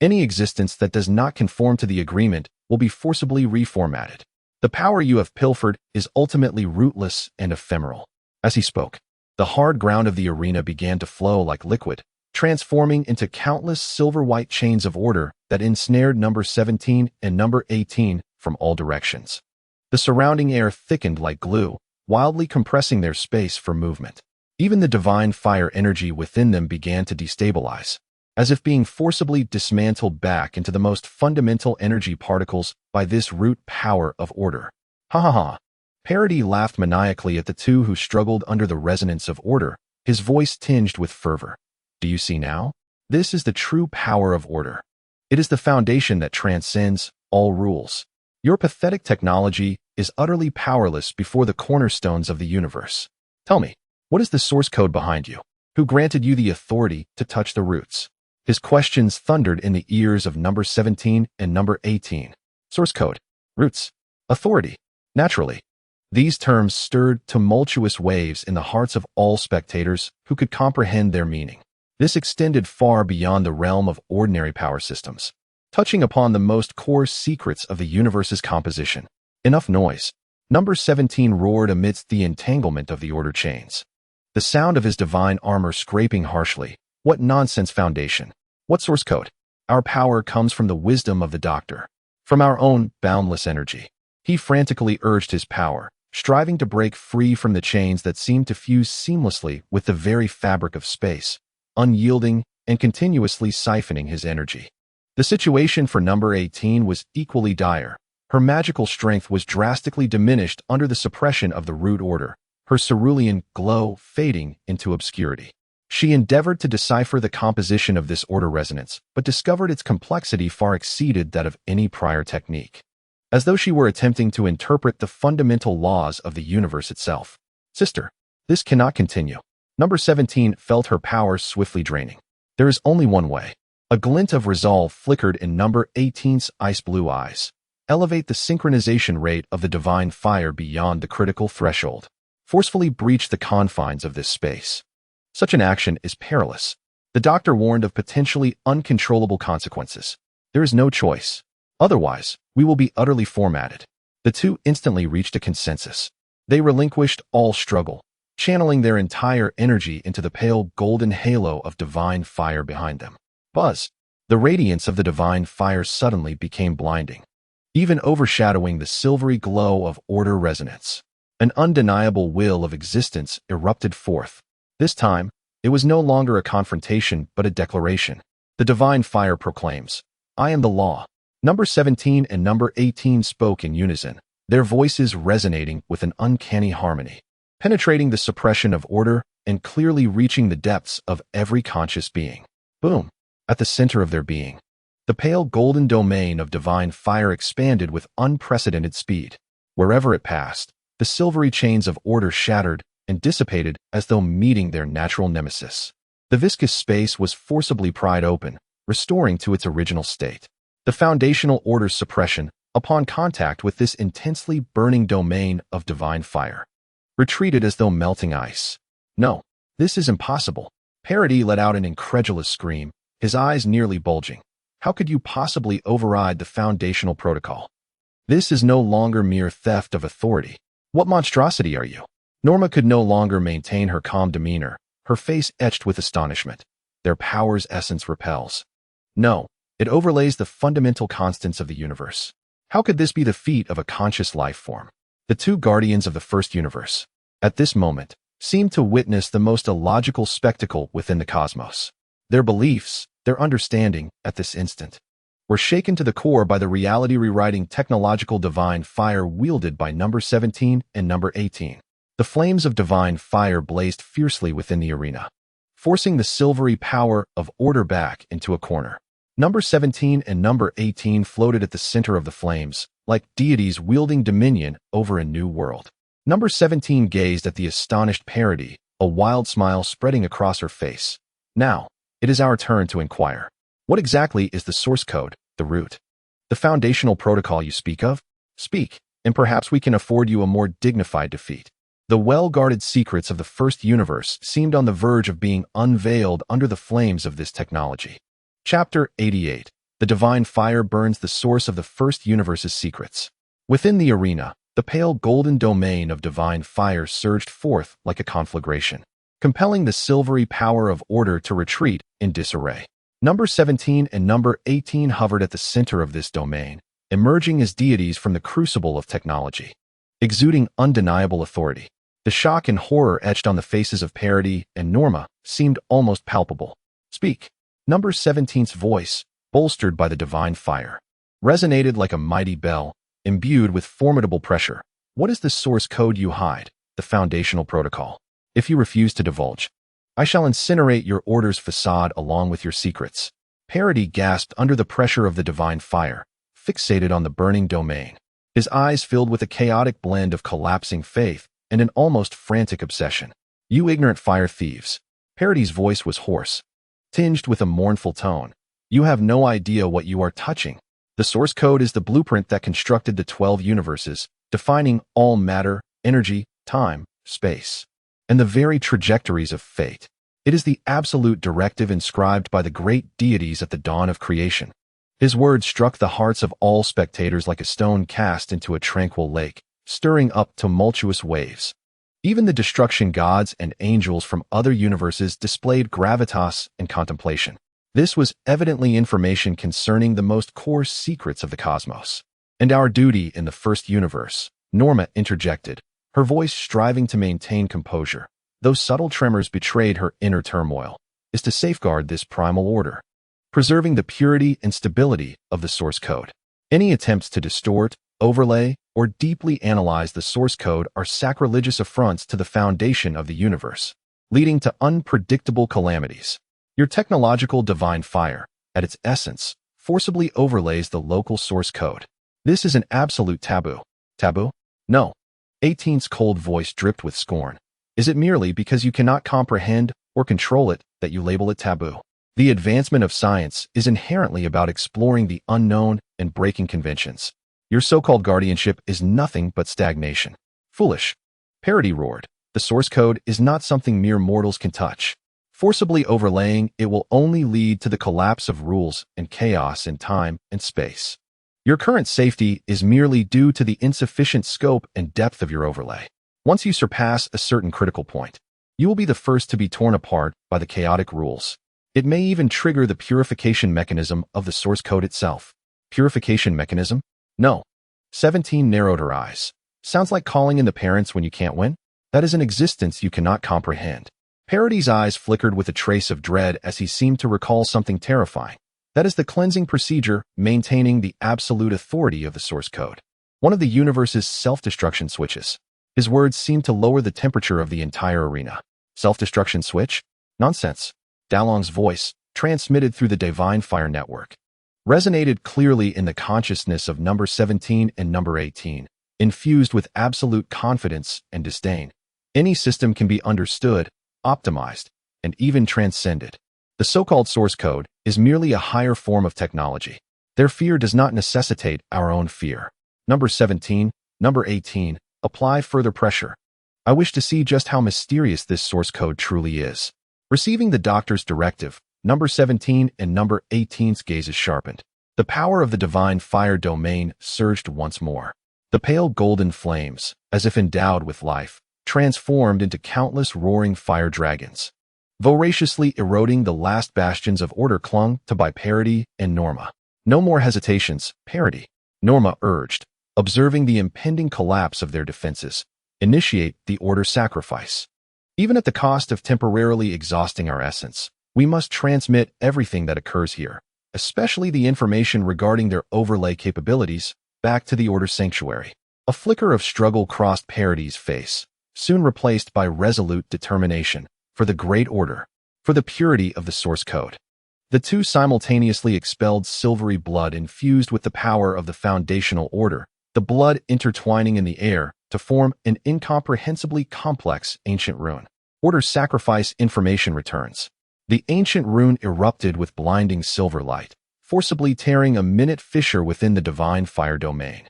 Any existence that does not conform to the agreement will be forcibly reformatted. The power you have pilfered is ultimately rootless and ephemeral." As he spoke, the hard ground of the arena began to flow like liquid, transforming into countless silver-white chains of order that ensnared number 17 and number 18 from all directions. The surrounding air thickened like glue, wildly compressing their space for movement. Even the divine fire energy within them began to destabilize, as if being forcibly dismantled back into the most fundamental energy particles by this root power of order. "Ha ha ha." Parody laughed maniacally at the two who struggled under the resonance of order, his voice tinged with fervor. "Do you see now? This is the true power of order. It is the foundation that transcends all rules. Your pathetic technology is utterly powerless before the cornerstones of the universe. Tell me, what is the source code behind you? Who granted you the authority to touch the roots?" His questions thundered in the ears of number 17 and number 18. Source code, roots, authority. Naturally, these terms stirred tumultuous waves in the hearts of all spectators who could comprehend their meaning. This extended far beyond the realm of ordinary power systems, touching upon the most core secrets of the universe's composition. "Enough noise." Number 17 roared amidst the entanglement of the order chains, the sound of his divine armor scraping harshly. "What nonsense foundation? What source code? Our power comes from the wisdom of the Doctor, from our own boundless energy." He frantically urged his power, striving to break free from the chains that seemed to fuse seamlessly with the very fabric of space, unyielding and continuously siphoning his energy. The situation for number 18 was equally dire. Her magical strength was drastically diminished under the suppression of the root order, her cerulean glow fading into obscurity. She endeavored to decipher the composition of this order resonance, but discovered its complexity far exceeded that of any prior technique, as though she were attempting to interpret the fundamental laws of the universe itself. "Sister, this cannot continue." Number 17 felt her power swiftly draining. "There is only one way." A glint of resolve flickered in number 18's ice-blue eyes. "Elevate the synchronization rate of the divine fire beyond the critical threshold. Forcefully breach the confines of this space. Such an action is perilous." The Doctor warned of potentially uncontrollable consequences. "There is no choice. Otherwise, we will be utterly formatted." The two instantly reached a consensus. They relinquished all struggle, channeling their entire energy into the pale golden halo of divine fire behind them. Buzz. The radiance of the divine fire suddenly became blinding, even overshadowing the silvery glow of order resonance. An undeniable will of existence erupted forth. This time, it was no longer a confrontation but a declaration. The divine fire proclaims, "I am the law." Number 17 and number 18 spoke in unison, their voices resonating with an uncanny harmony, penetrating the suppression of order and clearly reaching the depths of every conscious being. Boom! At the center of their being, the pale golden domain of divine fire expanded with unprecedented speed. Wherever it passed, the silvery chains of order shattered and dissipated as though meeting their natural nemesis. The viscous space was forcibly pried open, restoring to its original state. The foundational order's suppression, upon contact with this intensely burning domain of divine fire, retreated as though melting ice. "No, this is impossible." Parody let out an incredulous scream, his eyes nearly bulging. How could you possibly override the foundational protocol? This is no longer mere theft of authority. What monstrosity are you? Norma could no longer maintain her calm demeanor, her face etched with astonishment. Their power's essence repels. No, it overlays the fundamental constants of the universe. How could this be the feat of a conscious life form? The two guardians of the first universe, at this moment, seemed to witness the most illogical spectacle within the cosmos. Their beliefs, their understanding, at this instant, were shaken to the core by the reality-rewriting technological divine fire wielded by number 17 and number 18. The flames of divine fire blazed fiercely within the arena, forcing the silvery power of order back into a corner. Number 17 and number 18 floated at the center of the flames, like deities wielding dominion over a new world. Number 17 gazed at the astonished Parody, a wild smile spreading across her face. Now, it is our turn to inquire. What exactly is the source code, the root? The foundational protocol you speak of? Speak, and perhaps we can afford you a more dignified defeat. The well-guarded secrets of the first universe seemed on the verge of being unveiled under the flames of this technology. Chapter 88. The divine fire burns the source of the first universe's secrets. Within the arena, the pale golden domain of divine fire surged forth like a conflagration, compelling the silvery power of order to retreat in disarray. Number 17 and number 18 hovered at the center of this domain, emerging as deities from the crucible of technology, exuding undeniable authority. The shock and horror etched on the faces of Parody and Norma seemed almost palpable. Speak. Number 17's voice, bolstered by the divine fire, resonated like a mighty bell, imbued with formidable pressure. What is the source code you hide, the foundational protocol? If you refuse to divulge, I shall incinerate your order's facade along with your secrets. Parody gasped under the pressure of the divine fire, fixated on the burning domain. His eyes filled with a chaotic blend of collapsing faith and an almost frantic obsession. You ignorant fire thieves. Parody's voice was hoarse, tinged with a mournful tone. You have no idea what you are touching. The source code is the blueprint that constructed the 12 universes, defining all matter, energy, time, space, and the very trajectories of fate. It is the absolute directive inscribed by the great deities at the dawn of creation. His words struck the hearts of all spectators like a stone cast into a tranquil lake, stirring up tumultuous waves. Even the destruction gods and angels from other universes displayed gravitas and contemplation. This was evidently information concerning the most core secrets of the cosmos. And our duty in the first universe, Norma interjected, her voice striving to maintain composure, though subtle tremors betrayed her inner turmoil, is to safeguard this primal order, preserving the purity and stability of the source code. Any attempts to distort, overlay, or deeply analyze the source code are sacrilegious affronts to the foundation of the universe, leading to unpredictable calamities. Your technological divine fire, at its essence, forcibly overlays the local source code. This is an absolute taboo. Taboo? No. 18's cold voice dripped with scorn. Is it merely because you cannot comprehend or control it that you label it taboo? The advancement of science is inherently about exploring the unknown and breaking conventions. Your so-called guardianship is nothing but stagnation. Foolish. Parody roared. The source code is not something mere mortals can touch. Forcibly overlaying it will only lead to the collapse of rules and chaos in time and space. Your current safety is merely due to the insufficient scope and depth of your overlay. Once you surpass a certain critical point, you will be the first to be torn apart by the chaotic rules. It may even trigger the purification mechanism of the source code itself. Purification mechanism? No. 17 narrowed her eyes. Sounds like calling in the parents when you can't win? That is an existence you cannot comprehend. Parody's eyes flickered with a trace of dread as he seemed to recall something terrifying. That is the cleansing procedure, maintaining the absolute authority of the source code. One of the universe's self-destruction switches. His words seemed to lower the temperature of the entire arena. Self-destruction switch? Nonsense. Dalong's voice, transmitted through the divine fire network, resonated clearly in the consciousness of number 17 and number 18, infused with absolute confidence and disdain. Any system can be understood, optimized, and even transcended. The so-called source code is merely a higher form of technology. Their fear does not necessitate our own fear. Number 17, number 18, apply further pressure. I wish to see just how mysterious this source code truly is. Receiving the doctor's directive, number 17 and number 18's gazes sharpened. The power of the divine fire domain surged once more. The pale golden flames, as if endowed with life, transformed into countless roaring fire dragons. Voraciously eroding the last bastions of order clung to by Parity and Norma. No more hesitations, Parity, Norma urged, observing the impending collapse of their defenses. Initiate the order sacrifice. Even at the cost of temporarily exhausting our essence, we must transmit everything that occurs here, especially the information regarding their overlay capabilities, back to the Order Sanctuary. A flicker of struggle crossed Parity's face, soon replaced by resolute determination, for the Great Order, for the purity of the source code. The two simultaneously expelled silvery blood infused with the power of the foundational order, the blood intertwining in the air to form an incomprehensibly complex ancient rune. Order sacrifice information returns. The ancient rune erupted with blinding silver light, forcibly tearing a minute fissure within the divine fire domain.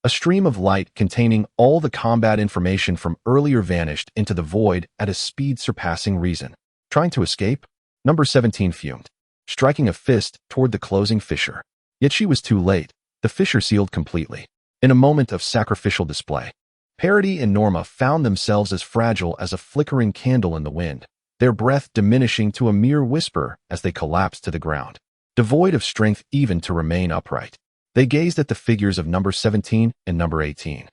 A stream of light containing all the combat information from earlier vanished into the void at a speed surpassing reason. Trying to escape? Number 17 fumed, striking a fist toward the closing fissure. Yet she was too late. The fissure sealed completely. In a moment of sacrificial display, Parity and Norma found themselves as fragile as a flickering candle in the wind, their breath diminishing to a mere whisper as they collapsed to the ground. Devoid of strength even to remain upright, they gazed at the figures of number 17 and number 18.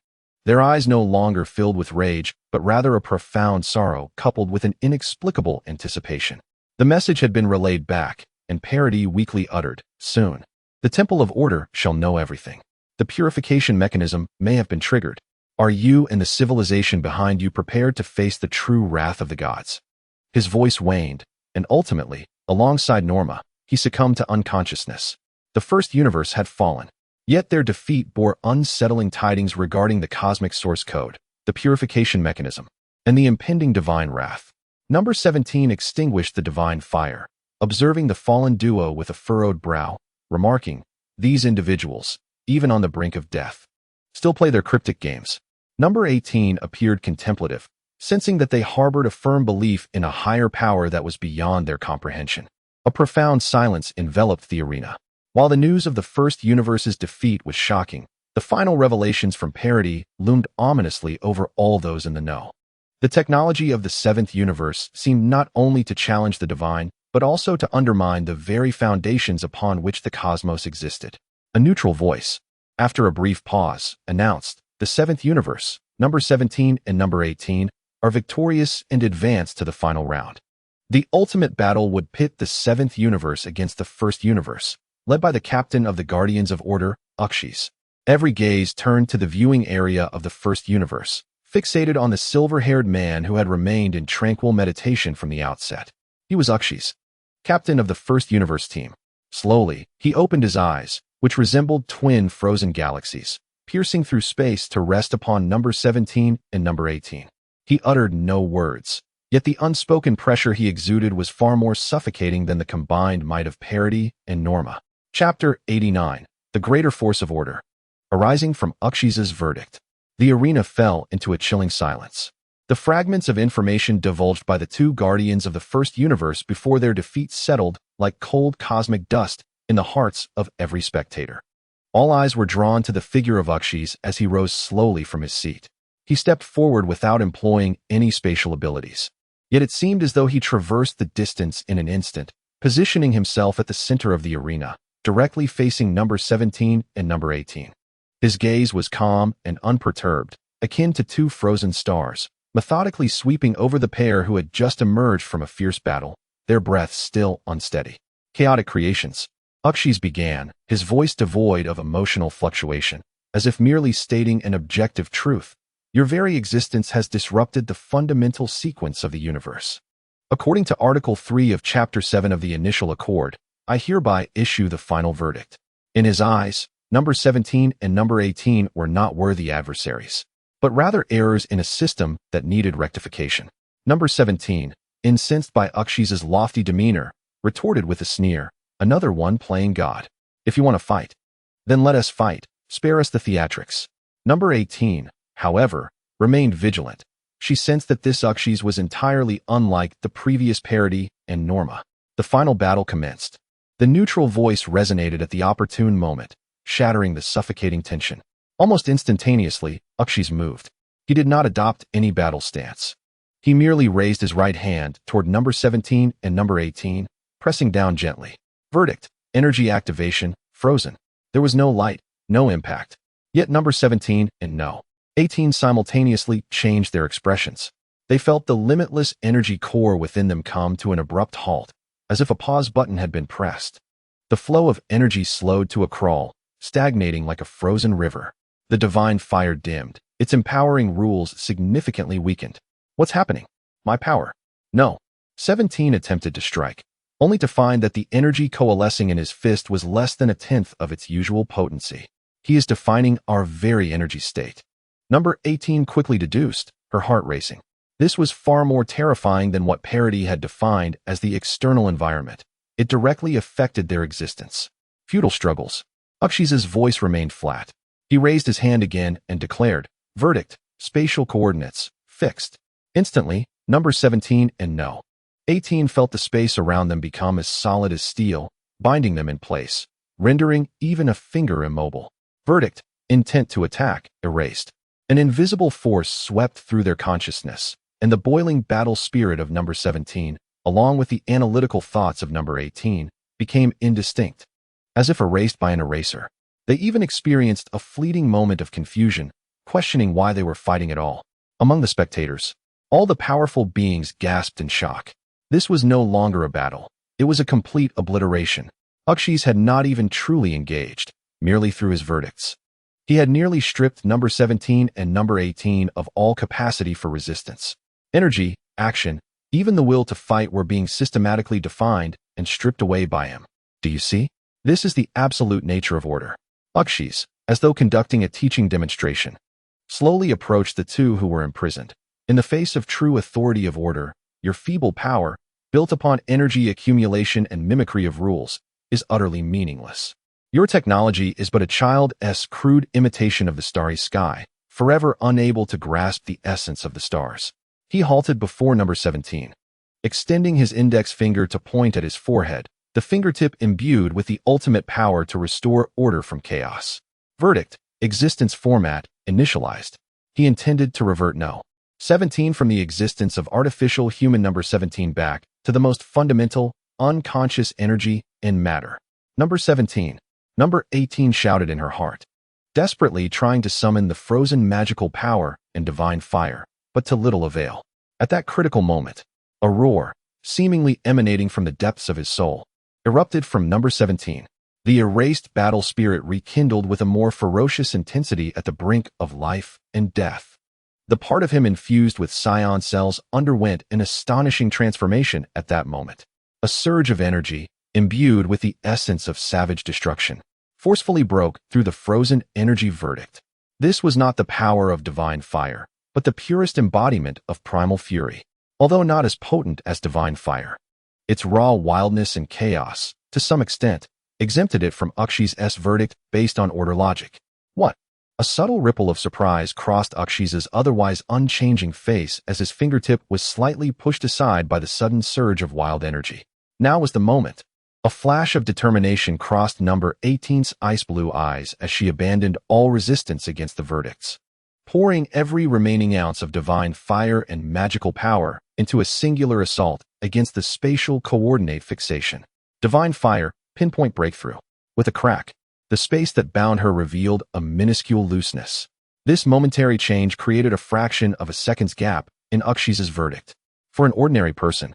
Their eyes no longer filled with rage, but rather a profound sorrow coupled with an inexplicable anticipation. The message had been relayed back, and Parity weakly uttered, "Soon, the Temple of Order shall know everything. The purification mechanism may have been triggered. Are you and the civilization behind you prepared to face the true wrath of the gods?" His voice waned, and ultimately, alongside Norma, he succumbed to unconsciousness. The first universe had fallen, yet their defeat bore unsettling tidings regarding the cosmic source code, the purification mechanism, and the impending divine wrath. Number 17 extinguished the divine fire, observing the fallen duo with a furrowed brow, remarking, "These individuals, even on the brink of death, still play their cryptic games." Number 18 appeared contemplative, sensing that they harbored a firm belief in a higher power that was beyond their comprehension. A profound silence enveloped the arena. While the news of the first universe's defeat was shocking, the final revelations from Parity loomed ominously over all those in the know. The technology of the seventh universe seemed not only to challenge the divine, but also to undermine the very foundations upon which the cosmos existed. A neutral voice, after a brief pause, announced, "The seventh universe, number 17 and number 18, are victorious and advance to the final round." The ultimate battle would pit the seventh universe against the first universe, led by the captain of the Guardians of Order, Uxis. Every gaze turned to the viewing area of the first universe, fixated on the silver-haired man who had remained in tranquil meditation from the outset. He was Uxis, captain of the first universe team. Slowly, he opened his eyes, which resembled twin frozen galaxies, piercing through space to rest upon number 17 and number 18. He uttered no words, yet the unspoken pressure he exuded was far more suffocating than the combined might of Parity and Norma. Chapter 89. The Greater Force of Order. Arising from Uxis's verdict, the arena fell into a chilling silence. The fragments of information divulged by the two guardians of the first universe before their defeat settled like cold cosmic dust in the hearts of every spectator. All eyes were drawn to the figure of Uxis as he rose slowly from his seat. He stepped forward without employing any spatial abilities. Yet it seemed as though he traversed the distance in an instant, positioning himself at the center of the arena, directly facing number 17 and number 18. His gaze was calm and unperturbed, akin to two frozen stars, methodically sweeping over the pair who had just emerged from a fierce battle, their breath still unsteady. Chaotic creations. Uxis began, his voice devoid of emotional fluctuation, as if merely stating an objective truth. Your very existence has disrupted the fundamental sequence of the universe. According to Article 3 of Chapter 7 of the Initial Accord, I hereby issue the final verdict. In his eyes, number 17 and number 18 were not worthy adversaries, but rather errors in a system that needed rectification. Number 17, incensed by Uxis's lofty demeanor, retorted with a sneer, "Another one playing God. If you want to fight, then let us fight. Spare us the theatrics." Number 18, however, remained vigilant, She sensed that this Uxie's was entirely unlike the previous parody and Norma. The final battle commenced. The neutral voice resonated at the opportune moment, shattering the suffocating tension. Almost instantaneously, Uxie's moved. He did not adopt any battle stance. He merely raised his right hand toward number 17 and number 18, pressing down gently. Verdict: energy activation, frozen. There was no light, no impact. Yet number 17 and no 18 simultaneously changed their expressions. They felt the limitless energy core within them come to an abrupt halt, as if a pause button had been pressed. The flow of energy slowed to a crawl, stagnating like a frozen river. The divine fire dimmed, its empowering rules significantly weakened. What's happening? My power? No. 17 attempted to strike, only to find that the energy coalescing in his fist was less than a tenth of its usual potency. He is defining our very energy state. Number 18 quickly deduced, her heart racing. This was far more terrifying than what parody had defined as the external environment. It directly affected their existence. Futile struggles. Uxie's voice remained flat. He raised his hand again and declared, verdict: spatial coordinates, fixed. Instantly, number 17 and no 18 felt the space around them become as solid as steel, binding them in place, rendering even a finger immobile. Verdict: intent to attack, erased. An invisible force swept through their consciousness, and the boiling battle spirit of number 17, along with the analytical thoughts of number 18, became indistinct, as if erased by an eraser. They even experienced a fleeting moment of confusion, questioning why they were fighting at all. Among the spectators, all the powerful beings gasped in shock. This was no longer a battle. It was a complete obliteration. Uxie's had not even truly engaged, merely through his verdicts. He had nearly stripped number 17 and number 18 of all capacity for resistance. Energy, action, even the will to fight were being systematically defined and stripped away by him. Do you see? This is the absolute nature of order. Uxie's, as though conducting a teaching demonstration, slowly approached the two who were imprisoned. In the face of true authority of order, your feeble power, built upon energy accumulation and mimicry of rules, is utterly meaningless. Your technology is but a child's crude imitation of the starry sky, forever unable to grasp the essence of the stars. He halted before number 17, extending his index finger to point at his forehead, the fingertip imbued with the ultimate power to restore order from chaos. Verdict: existence format, initialized. He intended to revert no 17 from the existence of artificial human number 17 back to the most fundamental, unconscious energy in matter. Number 17. Number 18 shouted in her heart, desperately trying to summon the frozen magical power and divine fire, but to little avail. At that critical moment, a roar, seemingly emanating from the depths of his soul, erupted from number 17. The erased battle spirit rekindled with a more ferocious intensity at the brink of life and death. The part of him infused with psion cells underwent an astonishing transformation at that moment. A surge of energy, imbued with the essence of savage destruction, forcefully broke through the frozen energy verdict. This was not the power of divine fire, but the purest embodiment of primal fury. Although not as potent as divine fire, its raw wildness and chaos, to some extent, exempted it from Uxie's verdict based on order logic. What? A subtle ripple of surprise crossed Uxie's otherwise unchanging face as his fingertip was slightly pushed aside by the sudden surge of wild energy. Now was the moment. A flash of determination crossed number 18's ice blue eyes as she abandoned all resistance against the verdicts, pouring every remaining ounce of divine fire and magical power into a singular assault against the spatial coordinate fixation. Divine fire, pinpoint breakthrough. With a crack, the space that bound her revealed a minuscule looseness. This momentary change created a fraction of a second's gap in Uxie's verdict. For an ordinary person,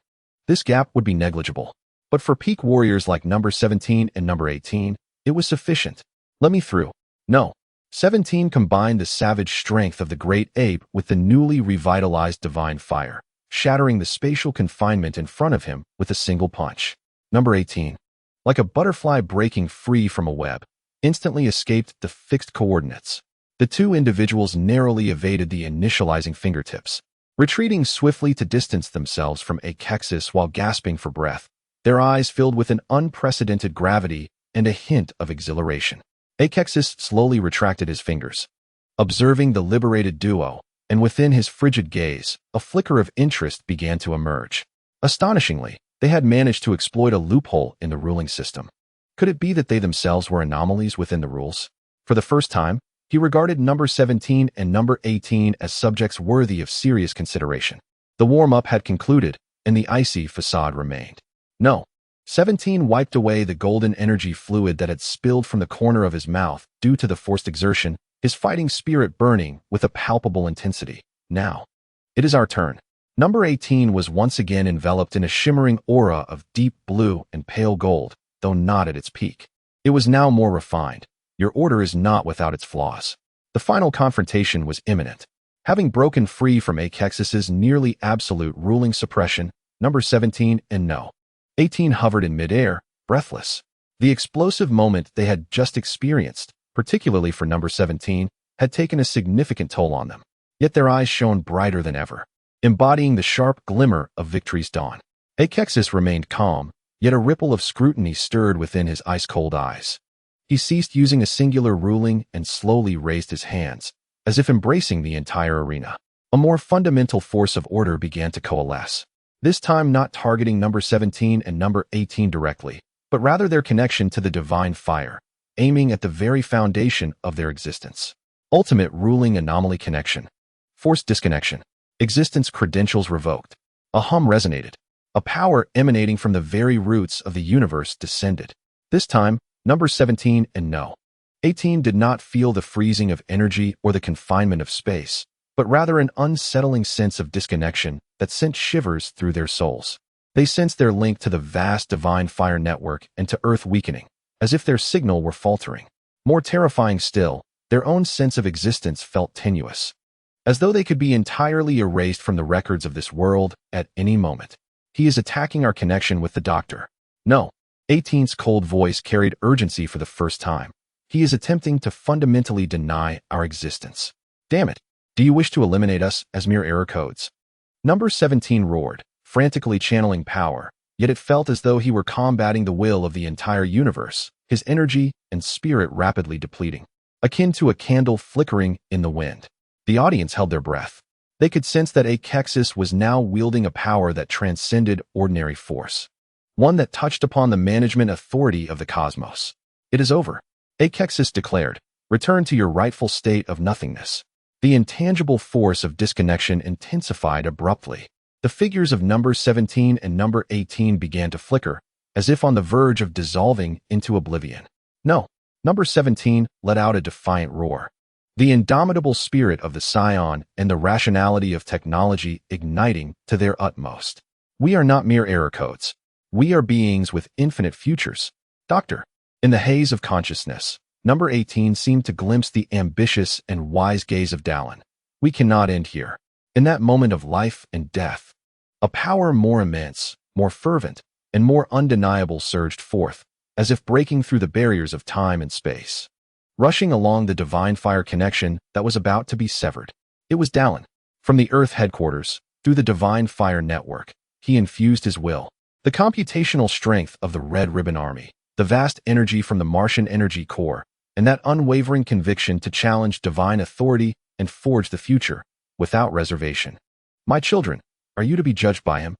this gap would be negligible. But for peak warriors like number 17 and number 18, it was sufficient. Let me through. No. 17 combined the savage strength of the great ape with the newly revitalized divine fire, shattering the spatial confinement in front of him with a single punch. Number 18, like a butterfly breaking free from a web, instantly escaped the fixed coordinates. The two individuals narrowly evaded the initializing fingertips, retreating swiftly to distance themselves from Akexis while gasping for breath, their eyes filled with an unprecedented gravity and a hint of exhilaration. Akexis slowly retracted his fingers. Observing the liberated duo, and within his frigid gaze, a flicker of interest began to emerge. Astonishingly, they had managed to exploit a loophole in the ruling system. Could it be that they themselves were anomalies within the rules? For the first time, he regarded number 17 and number 18 as subjects worthy of serious consideration. The warm-up had concluded, and the icy facade remained. No. 17 wiped away the golden energy fluid that had spilled from the corner of his mouth due to the forced exertion, his fighting spirit burning with a palpable intensity. Now, it is our turn. Number 18 was once again enveloped in a shimmering aura of deep blue and pale gold, though not at its peak. It was now more refined. Your order is not without its flaws. The final confrontation was imminent. Having broken free from Akexis's nearly absolute ruling suppression, number 17 and no. 18 hovered in midair, breathless. The explosive moment they had just experienced, particularly for number 17, had taken a significant toll on them. Yet their eyes shone brighter than ever, embodying the sharp glimmer of victory's dawn. Akexis remained calm, yet a ripple of scrutiny stirred within his ice-cold eyes. He ceased using a singular ruling and slowly raised his hands, as if embracing the entire arena. A more fundamental force of order began to coalesce, this time not targeting number 17 and number 18 directly, but rather their connection to the divine fire, aiming at the very foundation of their existence. Ultimate ruling anomaly connection. Forced disconnection. Existence credentials revoked. A hum resonated. A power emanating from the very roots of the universe descended. This time, number 17 and no. 18 did not feel the freezing of energy or the confinement of space, but rather an unsettling sense of disconnection that sent shivers through their souls. They sensed their link to the vast divine fire network and to Earth weakening, as if their signal were faltering. More terrifying still, their own sense of existence felt tenuous, as though they could be entirely erased from the records of this world at any moment. He is attacking our connection with the Doctor. No. 18's cold voice carried urgency for the first time. He is attempting to fundamentally deny our existence. Damn it. Do you wish to eliminate us as mere error codes? Number 17 roared, frantically channeling power, yet it felt as though he were combating the will of the entire universe, his energy and spirit rapidly depleting, akin to a candle flickering in the wind. The audience held their breath. They could sense that Akexis was now wielding a power that transcended ordinary force, one that touched upon the management authority of the cosmos. It is over, Akexis declared. Return to your rightful state of nothingness. The intangible force of disconnection intensified abruptly. The figures of number 17 and number 18 began to flicker, as if on the verge of dissolving into oblivion. No. Number 17 let out a defiant roar. The indomitable spirit of the Scion and the rationality of technology igniting to their utmost. We are not mere error codes. We are beings with infinite futures. Doctor. In the haze of consciousness, number 18 seemed to glimpse the ambitious and wise gaze of Dallin. We cannot end here. In that moment of life and death, a power more immense, more fervent, and more undeniable surged forth, as if breaking through the barriers of time and space, rushing along the divine fire connection that was about to be severed. It was Dallin. From the Earth headquarters, through the divine fire network, he infused his will, the computational strength of the Red Ribbon Army, the vast energy from the Martian energy core, and that unwavering conviction to challenge divine authority and forge the future, without reservation. My children, are you to be judged by him?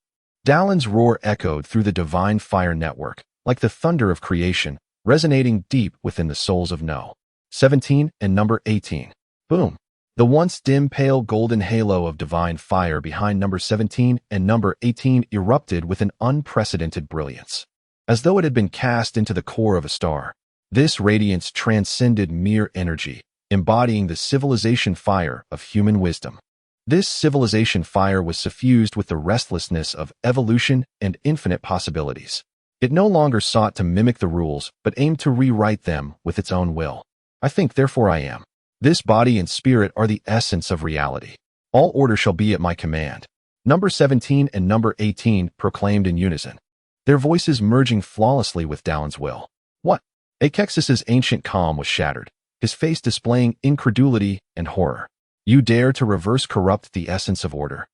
Dallin's roar echoed through the divine fire network, like the thunder of creation, resonating deep within the souls of No. 17 and number 18. Boom. The once dim pale golden halo of divine fire behind number 17 and number 18 erupted with an unprecedented brilliance, as though it had been cast into the core of a star. This radiance transcended mere energy, embodying the civilization fire of human wisdom. This civilization fire was suffused with the restlessness of evolution and infinite possibilities. It no longer sought to mimic the rules, but aimed to rewrite them with its own will. I think, therefore I am. This body and spirit are the essence of reality. All order shall be at my command. Number 17 and number 18 proclaimed in unison, their voices merging flawlessly with Dallin's will. What? Akexis's ancient calm was shattered, his face displaying incredulity and horror. You dare to reverse corrupt the essence of order?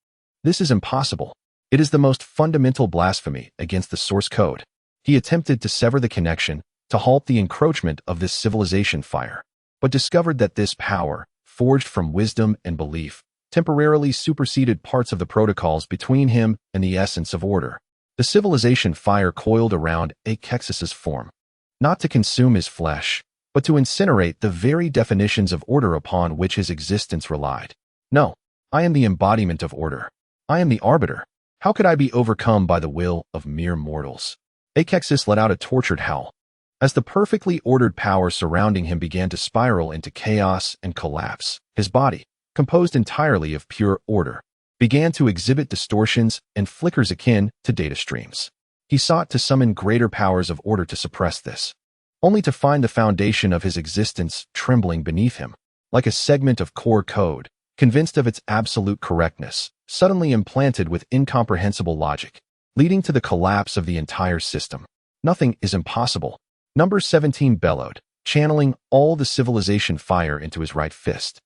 This is impossible. It is the most fundamental blasphemy against the source code. He attempted to sever the connection, to halt the encroachment of this civilization fire, but discovered that this power, forged from wisdom and belief, temporarily superseded parts of the protocols between him and the essence of order. The civilization fire coiled around Akexis's form, not to consume his flesh, but to incinerate the very definitions of order upon which his existence relied. No, I am the embodiment of order. I am the arbiter. How could I be overcome by the will of mere mortals? Akexis let out a tortured howl, as the perfectly ordered power surrounding him began to spiral into chaos and collapse. His body, composed entirely of pure order, began to exhibit distortions and flickers akin to data streams. He sought to summon greater powers of order to suppress this, only to find the foundation of his existence trembling beneath him, like a segment of core code, convinced of its absolute correctness, suddenly implanted with incomprehensible logic, leading to the collapse of the entire system. Nothing is impossible. Number 17 bellowed, channeling all the civilization fire into his right fist,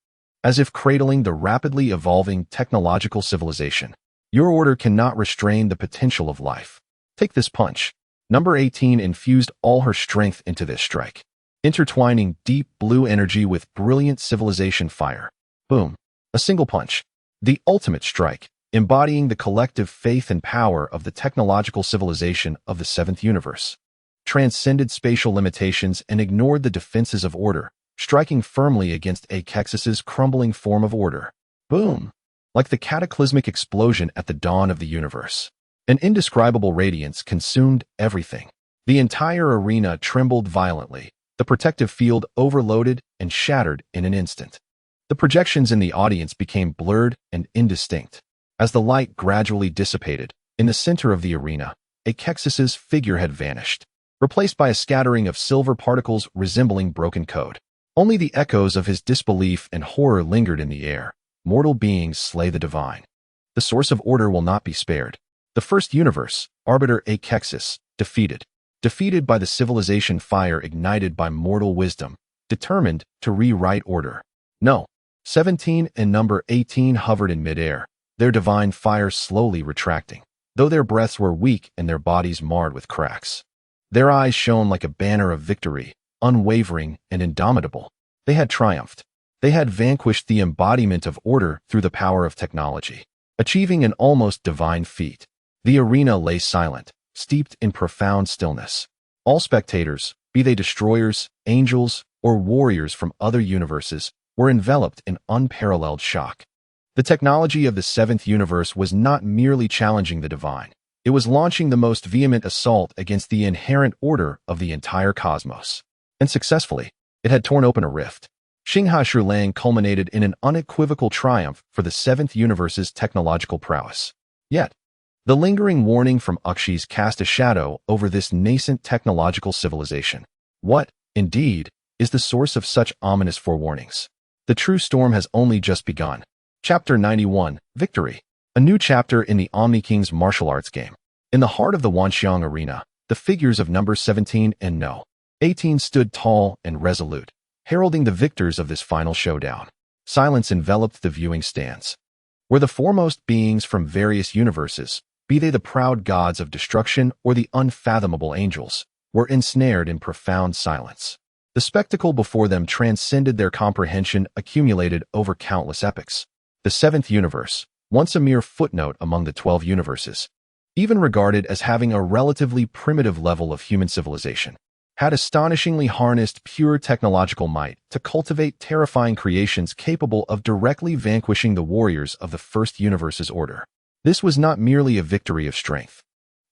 as if cradling the rapidly evolving technological civilization. Your order cannot restrain the potential of life. Take this punch. Number 18 infused all her strength into this strike, intertwining deep blue energy with brilliant civilization fire. Boom. A single punch. The ultimate strike, embodying the collective faith and power of the technological civilization of the seventh universe, transcended spatial limitations and ignored the defenses of order, striking firmly against Akexis's crumbling form of order. Boom! Like the cataclysmic explosion at the dawn of the universe. An indescribable radiance consumed everything. The entire arena trembled violently, the protective field overloaded and shattered in an instant. The projections in the audience became blurred and indistinct. As the light gradually dissipated, in the center of the arena, Akexis's figure had vanished, replaced by a scattering of silver particles resembling broken code. Only the echoes of his disbelief and horror lingered in the air. Mortal beings slay the divine. The source of order will not be spared. The first universe, Arbiter Akexis, defeated by the civilization fire ignited by mortal wisdom, determined to rewrite order. No. 17 and number 18 hovered in midair, their divine fire slowly retracting, though their breaths were weak and their bodies marred with cracks. Their eyes shone like a banner of victory, unwavering and indomitable. They had triumphed. They had vanquished the embodiment of order through the power of technology, achieving an almost divine feat. The arena lay silent, steeped in profound stillness. All spectators, be they destroyers, angels, or warriors from other universes, were enveloped in unparalleled shock. The technology of the seventh universe was not merely challenging the divine. It was launching the most vehement assault against the inherent order of the entire cosmos. And successfully, it had torn open a rift. Xingha Shulang culminated in an unequivocal triumph for the seventh universe's technological prowess. Yet, the lingering warning from Ukshi's cast a shadow over this nascent technological civilization. What, indeed, is the source of such ominous forewarnings? The true storm has only just begun. Chapter 91, Victory. A new chapter in the Omni King's martial arts game. In the heart of the Wanxiang arena, the figures of number 17 and no. 18 stood tall and resolute, heralding the victors of this final showdown. Silence enveloped the viewing stands, where the foremost beings from various universes, be they the proud gods of destruction or the unfathomable angels, were ensnared in profound silence. The spectacle before them transcended their comprehension accumulated over countless epochs. The seventh universe, once a mere footnote among the 12 universes, even regarded as having a relatively primitive level of human civilization, had astonishingly harnessed pure technological might to cultivate terrifying creations capable of directly vanquishing the warriors of the first universe's order. This was not merely a victory of strength.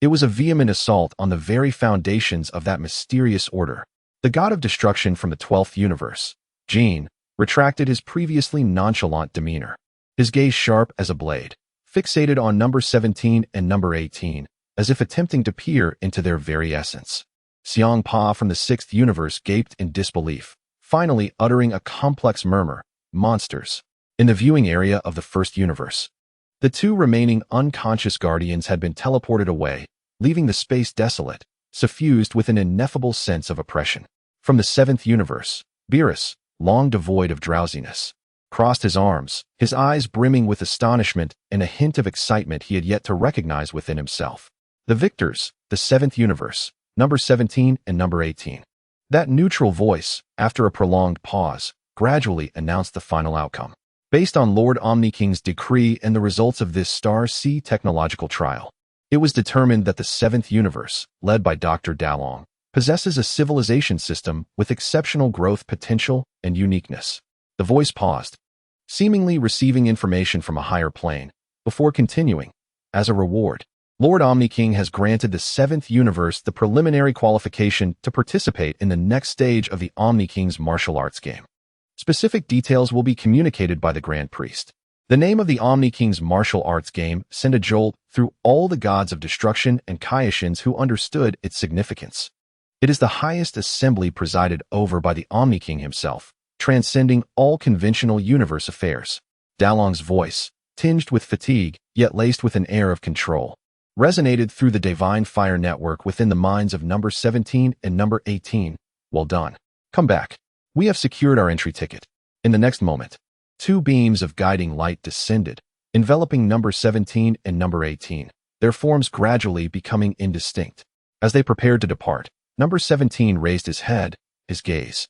It was a vehement assault on the very foundations of that mysterious order. The god of destruction from the 12th universe, Jin, retracted his previously nonchalant demeanor, his gaze sharp as a blade, fixated on number 17 and number 18, as if attempting to peer into their very essence. Xiang Pa from the 6th universe gaped in disbelief, finally uttering a complex murmur, monsters, in the viewing area of the first universe. The two remaining unconscious guardians had been teleported away, leaving the space desolate, suffused with an ineffable sense of oppression. From the 7th universe, Beerus, long devoid of drowsiness, crossed his arms, his eyes brimming with astonishment and a hint of excitement he had yet to recognize within himself. The victors, the 7th universe, number 17 and number 18. That neutral voice, after a prolonged pause, gradually announced the final outcome. Based on Lord Omni King's decree and the results of this Star C technological trial, it was determined that the seventh universe, led by Dr. Dalong, possesses a civilization system with exceptional growth potential and uniqueness. The voice paused, seemingly receiving information from a higher plane, before continuing. As a reward, Lord Omni King has granted the seventh universe the preliminary qualification to participate in the next stage of the Omni King's martial arts game. Specific details will be communicated by the Grand Priest. The name of the Omni King's martial arts game sent a jolt through all the gods of destruction and Kaiashins who understood its significance. It is the highest assembly presided over by the Omni King himself, transcending all conventional universe affairs. Dalong's voice, tinged with fatigue, yet laced with an air of control, resonated through the divine fire network within the minds of number 17 and number 18. Well done. Come back. We have secured our entry ticket. In the next moment, two beams of guiding light descended, enveloping number 17 and number 18, their forms gradually becoming indistinct. As they prepared to depart, number 17 raised his head, his gaze,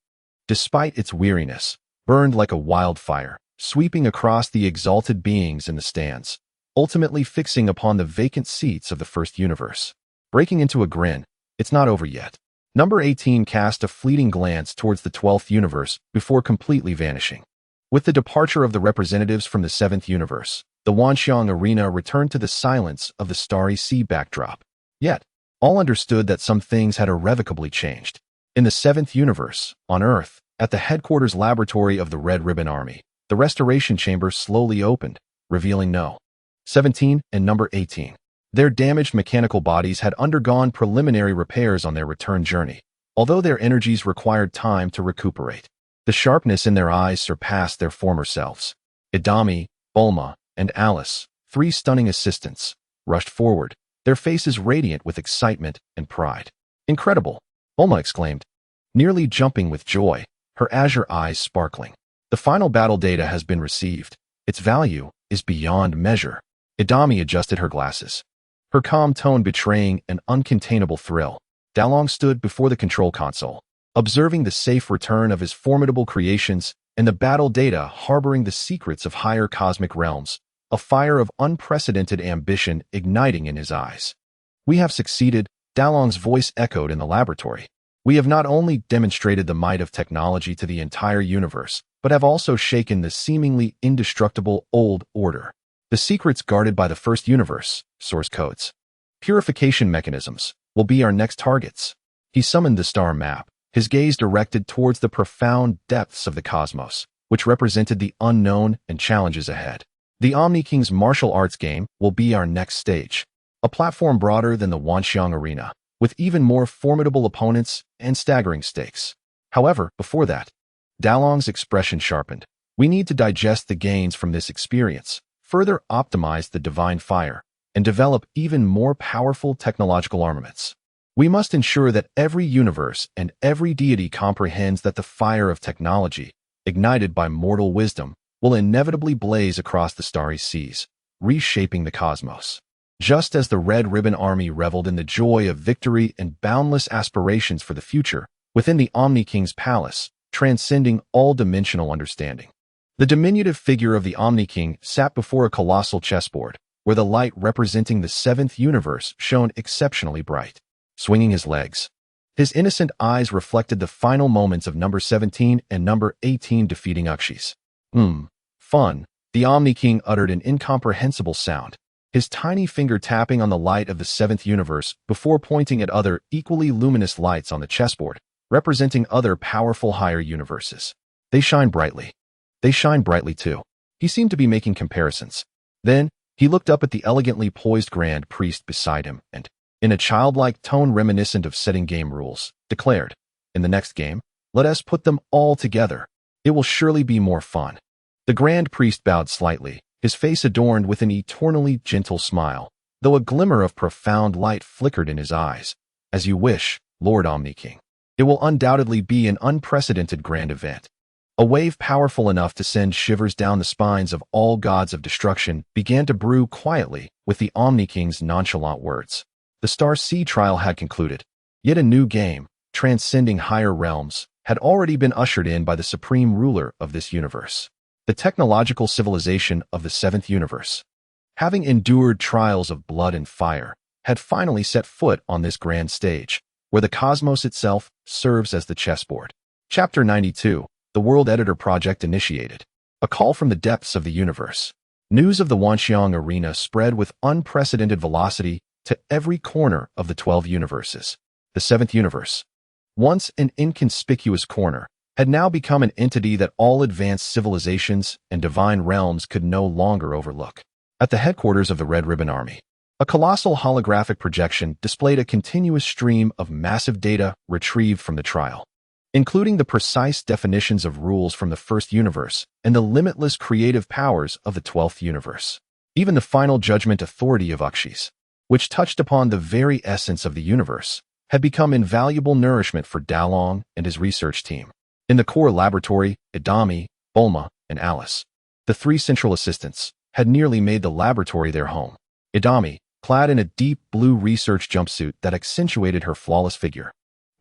despite its weariness, burned like a wildfire, sweeping across the exalted beings in the stands, ultimately fixing upon the vacant seats of the first universe. Breaking into a grin, it's not over yet. Number 18 cast a fleeting glance towards the 12th universe before completely vanishing. With the departure of the representatives from the 7th universe, the Wanxiang arena returned to the silence of the starry sea backdrop. Yet, all understood that some things had irrevocably changed. In the 7th universe, on Earth, at the headquarters laboratory of the Red Ribbon Army, the restoration chamber slowly opened, revealing no. 17 and number 18. Their damaged mechanical bodies had undergone preliminary repairs on their return journey, although their energies required time to recuperate. The sharpness in their eyes surpassed their former selves. Idami, Bulma, and Alice, three stunning assistants, rushed forward, their faces radiant with excitement and pride. Incredible! Bulma exclaimed, nearly jumping with joy, her azure eyes sparkling. The final battle data has been received. Its value is beyond measure. Idami adjusted her glasses, her calm tone betraying an uncontainable thrill. Dalong stood before the control console, observing the safe return of his formidable creations and the battle data harboring the secrets of higher cosmic realms, a fire of unprecedented ambition igniting in his eyes. We have succeeded, Dalong's voice echoed in the laboratory. We have not only demonstrated the might of technology to the entire universe, but have also shaken the seemingly indestructible old order. The secrets guarded by the first universe, source codes, purification mechanisms, will be our next targets. He summoned the star map, his gaze directed towards the profound depths of the cosmos, which represented the unknown and challenges ahead. The Omni King's martial arts game will be our next stage, a platform broader than the Wanxiang arena, with even more formidable opponents and staggering stakes. However, before that, Dalong's expression sharpened. We need to digest the gains from this experience, further optimize the divine fire, and develop even more powerful technological armaments. We must ensure that every universe and every deity comprehends that the fire of technology, ignited by mortal wisdom, will inevitably blaze across the starry seas, reshaping the cosmos. Just as the Red Ribbon Army reveled in the joy of victory and boundless aspirations for the future, within the Omni King's palace, transcending all dimensional understanding. The diminutive figure of the Omni King sat before a colossal chessboard, where the light representing the 7th universe shone exceptionally bright. Swinging his legs, his innocent eyes reflected the final moments of number 17 and number 18 defeating Ukshis. Fun. The Omni King uttered an incomprehensible sound, his tiny finger tapping on the light of the 7th universe before pointing at other equally luminous lights on the chessboard, representing other powerful higher universes. They shine brightly. They shine brightly too. He seemed to be making comparisons. Then, he looked up at the elegantly poised Grand Priest beside him and, in a childlike tone reminiscent of setting game rules, declared, "In the next game, let us put them all together. It will surely be more fun." The Grand Priest bowed slightly, his face adorned with an eternally gentle smile, though a glimmer of profound light flickered in his eyes. "As you wish, Lord Omni King. It will undoubtedly be an unprecedented grand event." A wave powerful enough to send shivers down the spines of all gods of destruction began to brew quietly with the Omni King's nonchalant words. The Star C trial had concluded. Yet a new game, transcending higher realms, had already been ushered in by the supreme ruler of this universe. the technological civilization of the seventh universe. Having endured trials of blood and fire, had finally set foot on this grand stage, where the cosmos itself serves as the chessboard. Chapter 92, the World Editor Project initiated. A call from the depths of the universe. News of the Wanxiang arena spread with unprecedented velocity to every corner of the 12 universes. The seventh universe, once an inconspicuous corner, had now become an entity that all advanced civilizations and divine realms could no longer overlook. At the headquarters of the Red Ribbon Army, a colossal holographic projection displayed a continuous stream of massive data retrieved from the trial, including the precise definitions of rules from the first universe and the limitless creative powers of the 12th universe. Even the final judgment authority of Uxis, which touched upon the very essence of the universe, had become invaluable nourishment for Dalong and his research team. In the core laboratory, Idami, Bulma, and Alice, the three central assistants, had nearly made the laboratory their home. Idami, clad in a deep blue research jumpsuit that accentuated her flawless figure,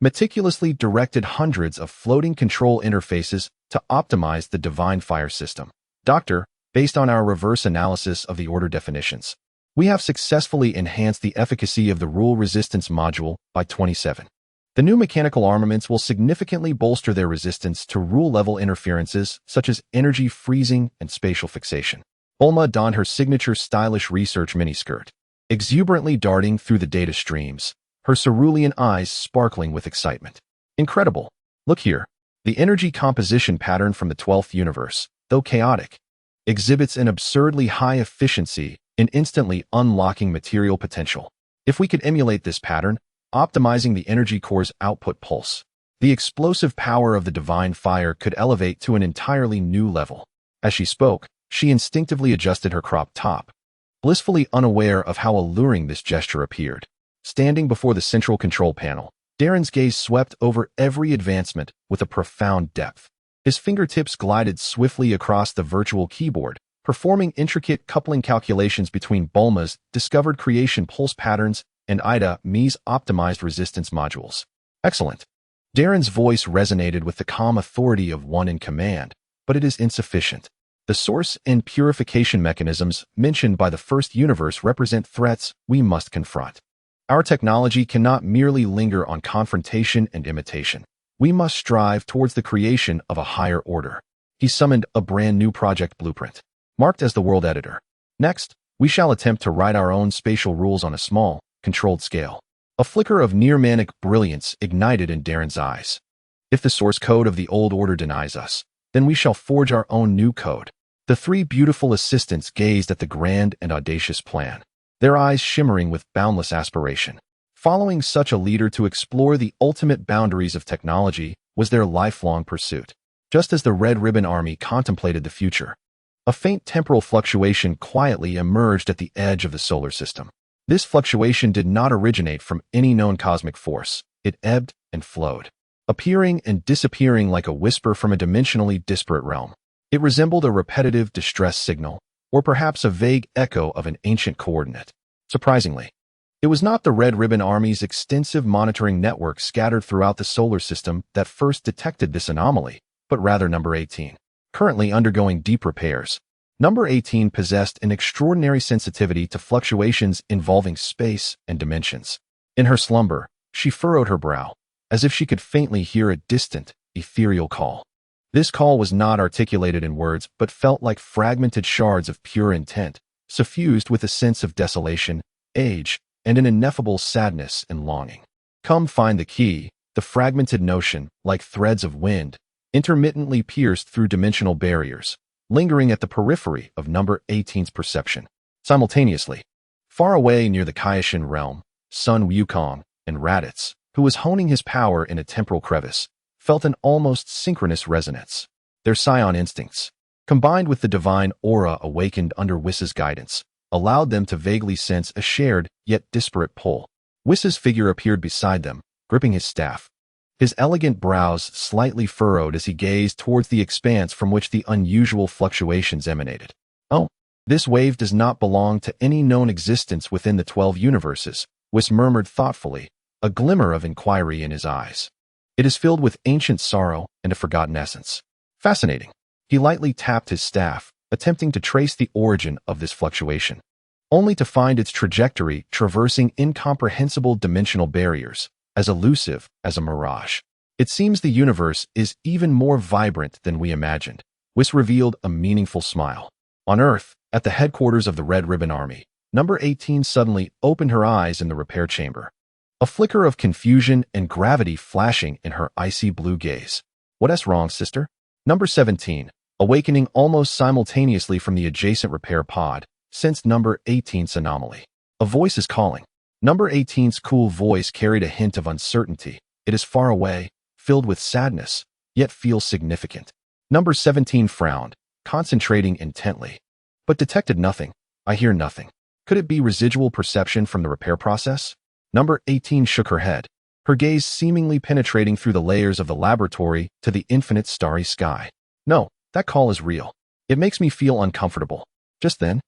meticulously directed hundreds of floating control interfaces to optimize the divine fire system. Doctor, based on our reverse analysis of the order definitions, we have successfully enhanced the efficacy of the rule resistance module by 27. The new mechanical armaments will significantly bolster their resistance to rule-level interferences such as energy freezing and spatial fixation. Bulma donned her signature stylish research miniskirt, exuberantly darting through the data streams, her cerulean eyes sparkling with excitement. Incredible! Look here. The energy composition pattern from the 12th universe, though chaotic, exhibits an absurdly high efficiency in instantly unlocking material potential. If we could emulate this pattern, optimizing the energy core's output pulse, the explosive power of the divine fire could elevate to an entirely new level. As she spoke, she instinctively adjusted her crop top, blissfully unaware of how alluring this gesture appeared. Standing before the central control panel, Darren's gaze swept over every advancement with a profound depth. His fingertips glided swiftly across the virtual keyboard, performing intricate coupling calculations between Bulma's discovered creation pulse patterns and Ida Mi's optimized resistance modules. Excellent. Darren's voice resonated with the calm authority of one in command, but it is insufficient. The source and purification mechanisms mentioned by the first universe represent threats we must confront. Our technology cannot merely linger on confrontation and imitation. We must strive towards the creation of a higher order. He summoned a brand new project blueprint, marked as the World Editor. Next, we shall attempt to write our own spatial rules on a small, controlled scale. A flicker of near-manic brilliance ignited in Darren's eyes. If the source code of the old order denies us, then we shall forge our own new code. The three beautiful assistants gazed at the grand and audacious plan, their eyes shimmering with boundless aspiration. Following such a leader to explore the ultimate boundaries of technology was their lifelong pursuit. Just as the Red Ribbon Army contemplated the future, a faint temporal fluctuation quietly emerged at the edge of the solar system. This fluctuation did not originate from any known cosmic force. It ebbed and flowed, appearing and disappearing like a whisper from a dimensionally disparate realm. It resembled a repetitive distress signal, or perhaps a vague echo of an ancient coordinate. Surprisingly, it was not the Red Ribbon Army's extensive monitoring network scattered throughout the solar system that first detected this anomaly, but rather number 18. Currently undergoing deep repairs, number 18 possessed an extraordinary sensitivity to fluctuations involving space and dimensions. In her slumber, she furrowed her brow, as if she could faintly hear a distant, ethereal call. This call was not articulated in words, but felt like fragmented shards of pure intent, suffused with a sense of desolation, age, and an ineffable sadness and longing. Come find the key. The fragmented notion, like threads of wind, intermittently pierced through dimensional barriers, lingering at the periphery of number 18's perception. Simultaneously, far away near the Kaioshin realm, Sun Wukong and Raditz, who was honing his power in a temporal crevice, felt an almost synchronous resonance. Their scion instincts, combined with the divine aura awakened under Whiss's guidance, allowed them to vaguely sense a shared yet disparate pull. Whiss's figure appeared beside them, gripping his staff, his elegant brows slightly furrowed as he gazed towards the expanse from which the unusual fluctuations emanated. Oh, this wave does not belong to any known existence within the 12 universes, Whiss murmured thoughtfully, a glimmer of inquiry in his eyes. It is filled with ancient sorrow and a forgotten essence. Fascinating. He lightly tapped his staff, attempting to trace the origin of this fluctuation, only to find its trajectory traversing incomprehensible dimensional barriers, as elusive as a mirage. It seems the universe is even more vibrant than we imagined. Whis revealed a meaningful smile. On Earth, at the headquarters of the Red Ribbon Army, Number 18 suddenly opened her eyes in the repair chamber, a flicker of confusion and gravity flashing in her icy blue gaze. "What's wrong, sister?" Number 17, awakening almost simultaneously from the adjacent repair pod, sensed Number 18's anomaly. "A voice is calling." Number 18's cool voice carried a hint of uncertainty. It is far away, filled with sadness, yet feels significant. Number 17 frowned, concentrating intently, but detected nothing. "I hear nothing." Could it be residual perception from the repair process? Number 18 shook her head, her gaze seemingly penetrating through the layers of the laboratory to the infinite starry sky. "No, that call is real. It makes me feel uncomfortable." Just then,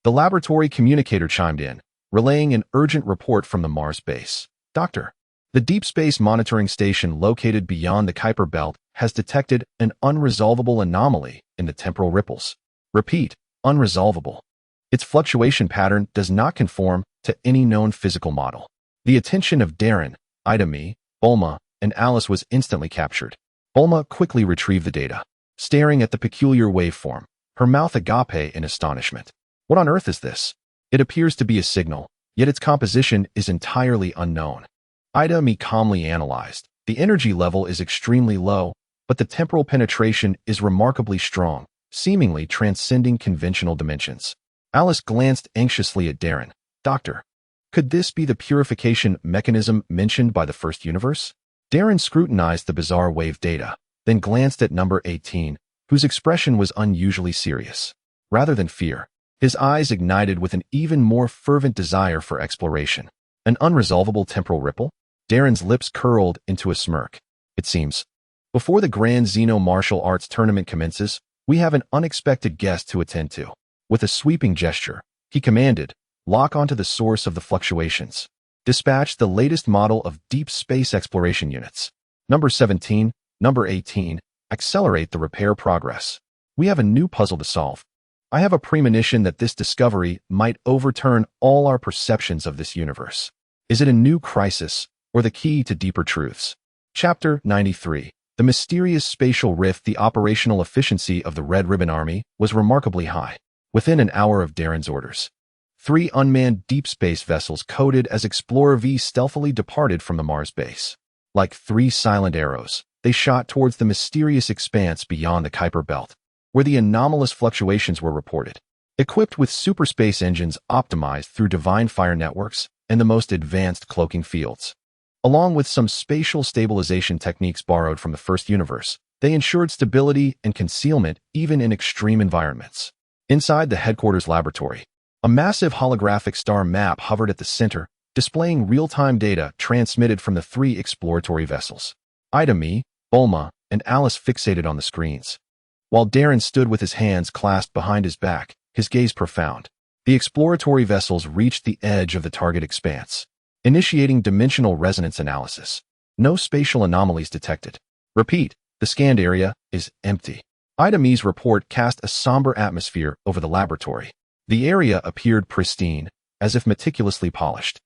the laboratory communicator chimed in, relaying an urgent report from the Mars base. "Doctor, the Deep Space Monitoring Station located beyond the Kuiper Belt has detected an unresolvable anomaly in the temporal ripples. Repeat, unresolvable. Its fluctuation pattern does not conform to any known physical model." The attention of Darren, Ida, Bulma, and Alice was instantly captured. Bulma quickly retrieved the data, staring at the peculiar waveform, her mouth agape in astonishment. "What on earth is this? It appears to be a signal, yet its composition is entirely unknown." Ida calmly analyzed. "The energy level is extremely low, but the temporal penetration is remarkably strong, seemingly transcending conventional dimensions." Alice glanced anxiously at Darren. "Doctor, could this be the purification mechanism mentioned by the first universe?" Darren scrutinized the bizarre wave data, then glanced at Number 18, whose expression was unusually serious. Rather than fear, his eyes ignited with an even more fervent desire for exploration. "An unresolvable temporal ripple?" Darren's lips curled into a smirk. "It seems, before the Grand Xeno Martial Arts Tournament commences, we have an unexpected guest to attend to." With a sweeping gesture, he commanded, "Lock onto the source of the fluctuations. Dispatch the latest model of deep space exploration units. Number 17, Number 18, accelerate the repair progress. We have a new puzzle to solve. I have a premonition that this discovery might overturn all our perceptions of this universe. Is it a new crisis, or the key to deeper truths?" Chapter 93. The mysterious spatial rift. The operational efficiency of the Red Ribbon Army was remarkably high. Within an hour of Darren's orders, 3 unmanned deep space vessels coded as Explorer V stealthily departed from the Mars base. Like 3 silent arrows, they shot towards the mysterious expanse beyond the Kuiper Belt, where the anomalous fluctuations were reported. Equipped with superspace engines optimized through divine fire networks and the most advanced cloaking fields, along with some spatial stabilization techniques borrowed from the first universe, they ensured stability and concealment even in extreme environments. Inside the headquarters laboratory, a massive holographic star map hovered at the center, displaying real-time data transmitted from the 3 exploratory vessels. Ida, Bulma, and Alice fixated on the screens, while Darren stood with his hands clasped behind his back, his gaze profound. The exploratory vessels reached the edge of the target expanse, initiating dimensional resonance analysis. No spatial anomalies detected. Repeat, the scanned area is empty. Ida report cast a somber atmosphere over the laboratory. The area appeared pristine, as if meticulously polished.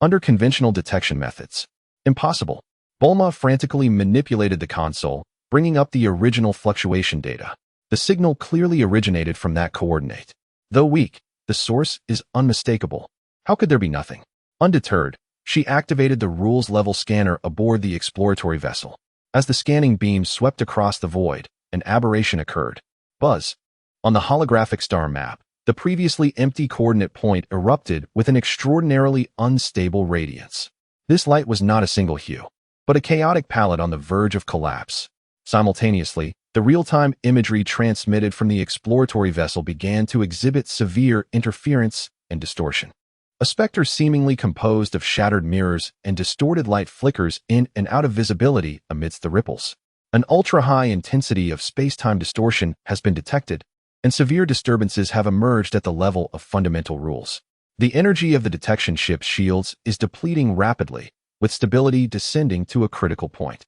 Under conventional detection methods. Impossible. Bulma frantically manipulated the console, bringing up the original fluctuation data. The signal clearly originated from that coordinate. Though weak, the source is unmistakable. How could there be nothing? Undeterred, she activated the rules-level scanner aboard the exploratory vessel. As the scanning beam swept across the void, an aberration occurred. Buzz. On the holographic star map, the previously empty coordinate point erupted with an extraordinarily unstable radiance. This light was not a single hue, but a chaotic palette on the verge of collapse. Simultaneously, the real-time imagery transmitted from the exploratory vessel began to exhibit severe interference and distortion. A specter seemingly composed of shattered mirrors and distorted light flickers in and out of visibility amidst the ripples. An ultra-high intensity of space-time distortion has been detected, and severe disturbances have emerged at the level of fundamental rules. The energy of the detection ship's shields is depleting rapidly, with stability descending to a critical point.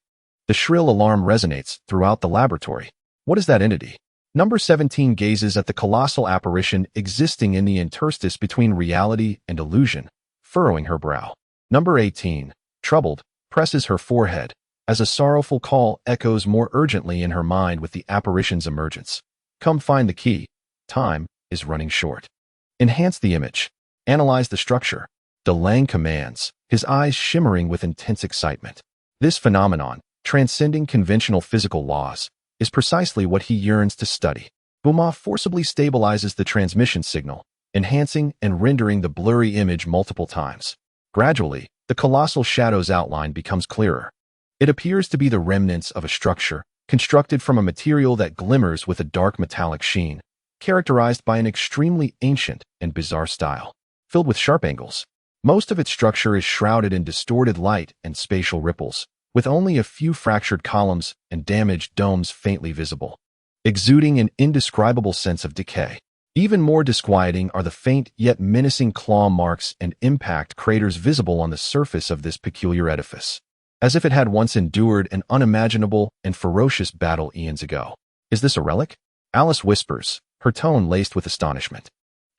The shrill alarm resonates throughout the laboratory. What is that entity? Number 17 gazes at the colossal apparition existing in the interstice between reality and illusion, furrowing her brow. Number 18, troubled, presses her forehead, as a sorrowful call echoes more urgently in her mind with the apparition's emergence. Come find the key. Time is running short. Enhance the image. Analyze the structure. DeLange commands, his eyes shimmering with intense excitement. This phenomenon, transcending conventional physical laws, is precisely what he yearns to study. Buma forcibly stabilizes the transmission signal, enhancing and rendering the blurry image multiple times. Gradually, the colossal shadow's outline becomes clearer. It appears to be the remnants of a structure, constructed from a material that glimmers with a dark metallic sheen, characterized by an extremely ancient and bizarre style. Filled with sharp angles, most of its structure is shrouded in distorted light and spatial ripples, with only a few fractured columns and damaged domes faintly visible, exuding an indescribable sense of decay. Even more disquieting are the faint yet menacing claw marks and impact craters visible on the surface of this peculiar edifice, as if it had once endured an unimaginable and ferocious battle eons ago. Is this a relic? Alice whispers, her tone laced with astonishment.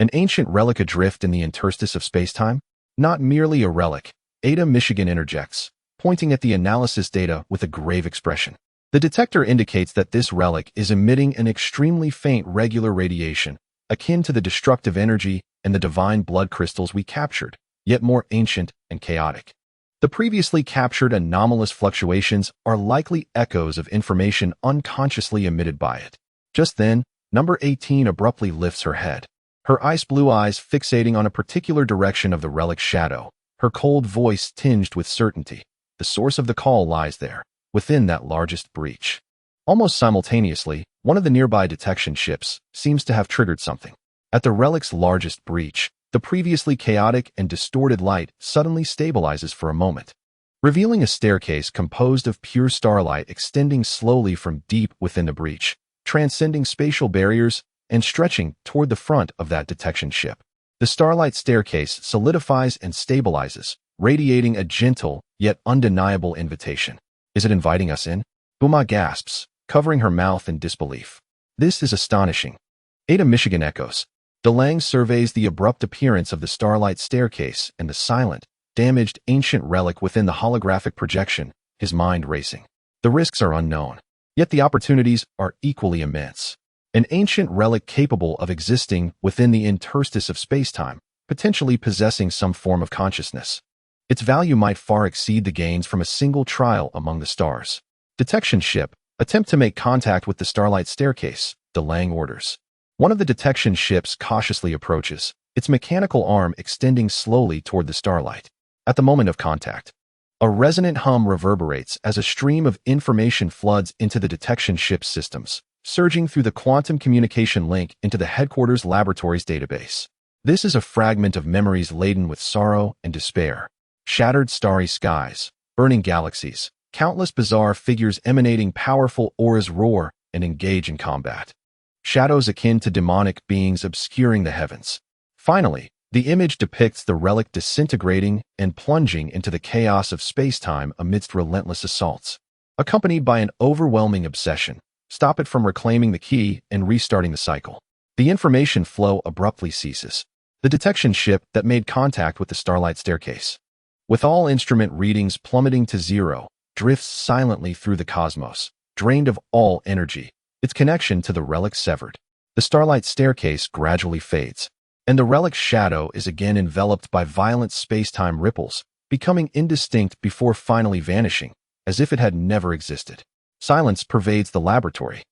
An ancient relic adrift in the interstice of space-time? Not merely a relic, Ada Michigan interjects, pointing at the analysis data with a grave expression. The detector indicates that this relic is emitting an extremely faint regular radiation, akin to the destructive energy and the divine blood crystals we captured, yet more ancient and chaotic. The previously captured anomalous fluctuations are likely echoes of information unconsciously emitted by it. Just then, number 18 abruptly lifts her head, her ice-blue eyes fixating on a particular direction of the relic's shadow, her cold voice tinged with certainty. The source of the call lies there, within that largest breach. Almost simultaneously, one of the nearby detection ships seems to have triggered something. At the relic's largest breach, the previously chaotic and distorted light suddenly stabilizes for a moment, revealing a staircase composed of pure starlight extending slowly from deep within the breach, transcending spatial barriers and stretching toward the front of that detection ship. The starlight staircase solidifies and stabilizes, radiating a gentle yet undeniable invitation. Is it inviting us in? Buma gasps, covering her mouth in disbelief. This is astonishing. Ada Michigan echoes. DeLange surveys the abrupt appearance of the starlight staircase and the silent, damaged ancient relic within the holographic projection, his mind racing. The risks are unknown, yet the opportunities are equally immense. An ancient relic capable of existing within the interstice of space-time, potentially possessing some form of consciousness. Its value might far exceed the gains from a single trial among the stars. Detection ship, attempt to make contact with the starlight staircase, DeLange orders. One of the detection ships cautiously approaches, its mechanical arm extending slowly toward the starlight. At the moment of contact, a resonant hum reverberates as a stream of information floods into the detection ship's systems, surging through the quantum communication link into the headquarters laboratory's database. This is a fragment of memories laden with sorrow and despair. Shattered starry skies, burning galaxies, countless bizarre figures emanating powerful auras roar and engage in combat. Shadows akin to demonic beings obscuring the heavens. Finally, the image depicts the relic disintegrating and plunging into the chaos of space-time amidst relentless assaults. Accompanied by an overwhelming obsession, stop it from reclaiming the key and restarting the cycle. The information flow abruptly ceases. The detection ship that made contact with the starlight staircase, with all instrument readings plummeting to zero, drifts silently through the cosmos, drained of all energy, its connection to the relic severed. The starlight staircase gradually fades, and the relic's shadow is again enveloped by violent space-time ripples, becoming indistinct before finally vanishing, as if it had never existed. Silence pervades the laboratory.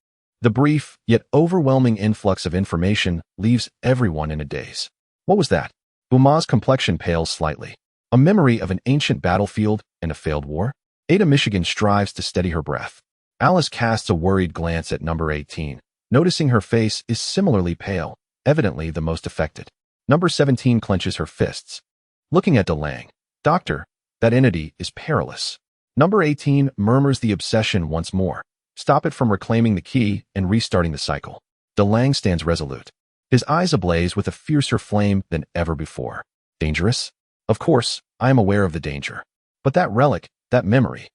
The brief, yet overwhelming influx of information leaves everyone in a daze. What was that? Buma's complexion pales slightly. A memory of an ancient battlefield and a failed war? Ada Michigan strives to steady her breath. Alice casts a worried glance at number 18, noticing her face is similarly pale, evidently the most affected. Number 17 clenches her fists. Looking at DeLange. Doctor, that entity is perilous. Number 18 murmurs the obsession once more. Stop it from reclaiming the key and restarting the cycle. DeLange stands resolute, his eyes ablaze with a fiercer flame than ever before. Dangerous? Of course, I am aware of the danger. But that relic, that memory,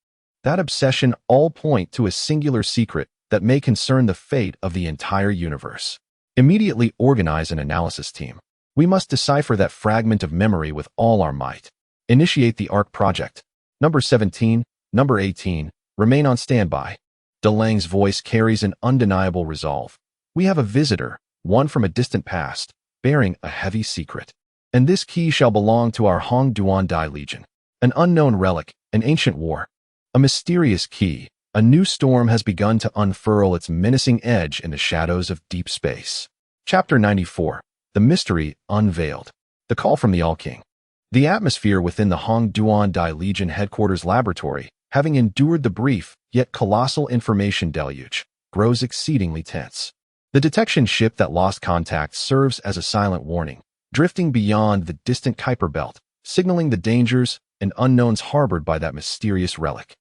that obsession all point to a singular secret that may concern the fate of the entire universe. Immediately organize an analysis team. We must decipher that fragment of memory with all our might. Initiate the ARC project. Number 17, Number 18, remain on standby. DeLange's voice carries an undeniable resolve. We have a visitor, one from a distant past, bearing a heavy secret. And this key shall belong to our Hong Duan Dai Legion. An unknown relic, an ancient war. A mysterious key. A new storm has begun to unfurl its menacing edge in the shadows of deep space. Chapter 94. The Mystery Unveiled. The Call from the All-King. The atmosphere within the Hong Duan Dai Legion headquarters laboratory, having endured the brief, yet colossal information deluge, grows exceedingly tense. The detection ship that lost contact serves as a silent warning, drifting beyond the distant Kuiper Belt, signaling the dangers and unknowns harbored by that mysterious relic.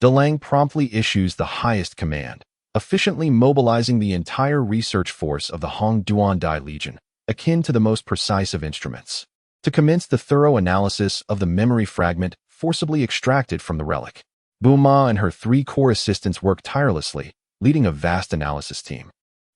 DeLange promptly issues the highest command, efficiently mobilizing the entire research force of the Hong Duan Dai Legion, akin to the most precise of instruments, to commence the thorough analysis of the memory fragment forcibly extracted from the relic. Buma and her 3 core assistants work tirelessly, leading a vast analysis team.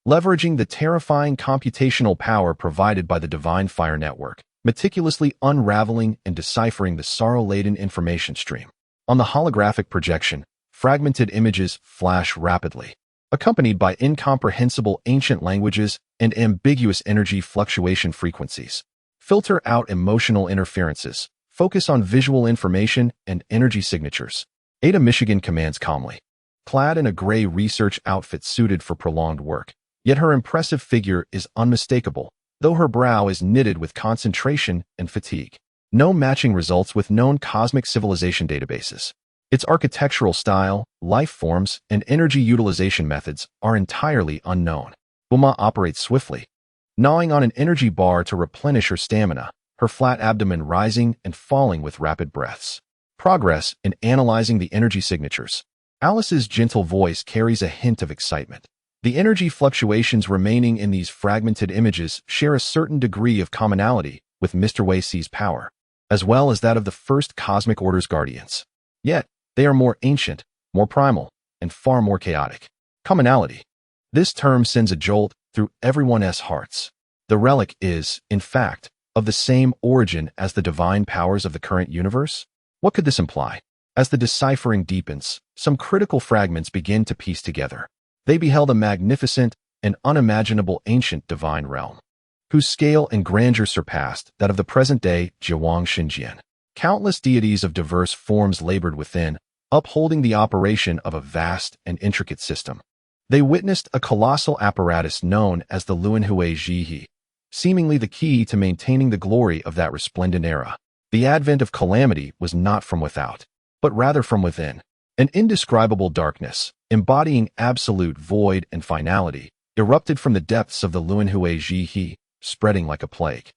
Leveraging the terrifying computational power provided by the Divine Fire Network, meticulously unraveling and deciphering the sorrow-laden information stream. On the holographic projection, fragmented images flash rapidly, accompanied by incomprehensible ancient languages and ambiguous energy fluctuation frequencies. Filter out emotional interferences, focus on visual information and energy signatures. Ada Michigan commands calmly. Clad in a gray research outfit suited for prolonged work, yet her impressive figure is unmistakable, though her brow is knitted with concentration and fatigue. No matching results with known cosmic civilization databases. Its architectural style, life forms, and energy utilization methods are entirely unknown. Buma operates swiftly, gnawing on an energy bar to replenish her stamina, her flat abdomen rising and falling with rapid breaths. Progress in analyzing the energy signatures. Alice's gentle voice carries a hint of excitement. The energy fluctuations remaining in these fragmented images share a certain degree of commonality with Mr. Wei Ci's power, as well as that of the first Cosmic Order's guardians. Yet, they are more ancient, more primal, and far more chaotic. Commonality. This term sends a jolt through everyone's hearts. The relic is, in fact, of the same origin as the divine powers of the current universe? What could this imply? As the deciphering deepens, some critical fragments begin to piece together. They beheld a magnificent and unimaginable ancient divine realm, whose scale and grandeur surpassed that of the present-day Jiwang Xinjian. Countless deities of diverse forms labored within, upholding the operation of a vast and intricate system. They witnessed a colossal apparatus known as the Luanhui Zhihe, seemingly the key to maintaining the glory of that resplendent era. The advent of calamity was not from without, but rather from within. An indescribable darkness, embodying absolute void and finality, erupted from the depths of the Luanhui Zhihe, spreading like a plague,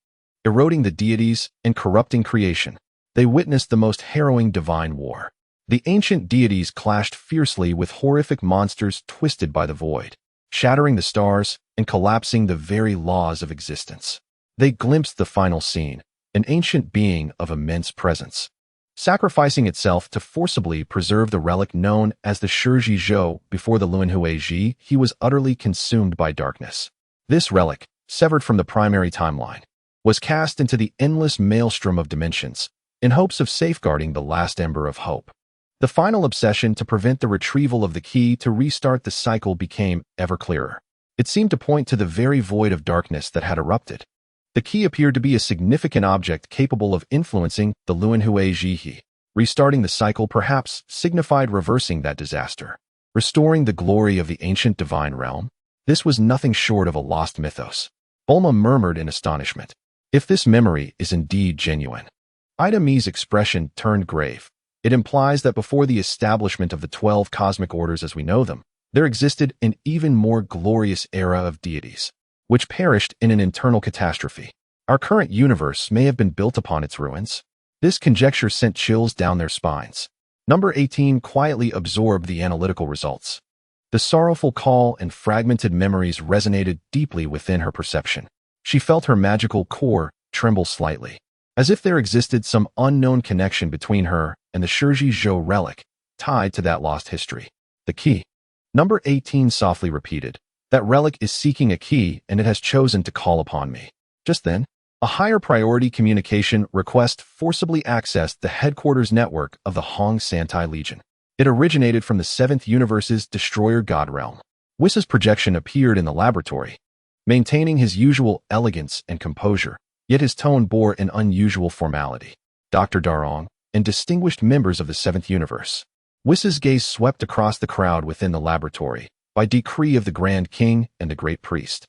eroding the deities and corrupting creation. They witnessed the most harrowing divine war. The ancient deities clashed fiercely with horrific monsters twisted by the void, shattering the stars and collapsing the very laws of existence. They glimpsed the final scene, an ancient being of immense presence, sacrificing itself to forcibly preserve the relic known as the Shiji Zhou. Before the Luanhui Zhi, he was utterly consumed by darkness. This relic, severed from the primary timeline, was cast into the endless maelstrom of dimensions, in hopes of safeguarding the last ember of hope. The final obsession to prevent the retrieval of the key to restart the cycle became ever clearer. It seemed to point to the very void of darkness that had erupted. The key appeared to be a significant object capable of influencing the Luanhui Zhihe. Restarting the cycle perhaps signified reversing that disaster, restoring the glory of the ancient divine realm. This was nothing short of a lost mythos. Bulma murmured in astonishment. If this memory is indeed genuine. Ida Mi's expression turned grave. It implies that before the establishment of the 12 cosmic orders as we know them, there existed an even more glorious era of deities, which perished in an internal catastrophe. Our current universe may have been built upon its ruins. This conjecture sent chills down their spines. Number 18 quietly absorbed the analytical results. The sorrowful call and fragmented memories resonated deeply within her perception. She felt her magical core tremble slightly, as if there existed some unknown connection between her and the Shiji Zhou relic, tied to that lost history. The key. Number 18 softly repeated, "That relic is seeking a key and it has chosen to call upon me." Just then, a higher priority communication request forcibly accessed the headquarters network of the Hong Santai Legion. It originated from the 7th Universe's Destroyer God Realm. Whiss's projection appeared in the laboratory, maintaining his usual elegance and composure, yet his tone bore an unusual formality. Dr. Darong, and distinguished members of the 7th Universe. Whiss's gaze swept across the crowd within the laboratory, by decree of the Grand King and the Great Priest.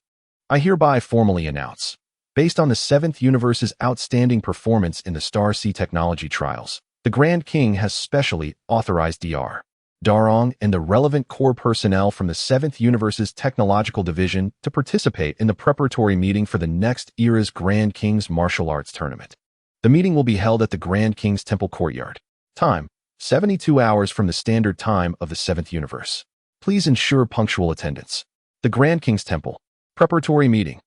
I hereby formally announce, based on the 7th Universe's outstanding performance in the Star Sea technology trials, the Grand King has specially authorized Dr. Darong and the relevant core personnel from the 7th Universe's Technological Division to participate in the preparatory meeting for the next era's Grand King's Martial Arts Tournament. The meeting will be held at the Grand King's Temple Courtyard. Time, 72 hours from the standard time of the 7th Universe. Please ensure punctual attendance. The Grand King's Temple. Preparatory meeting.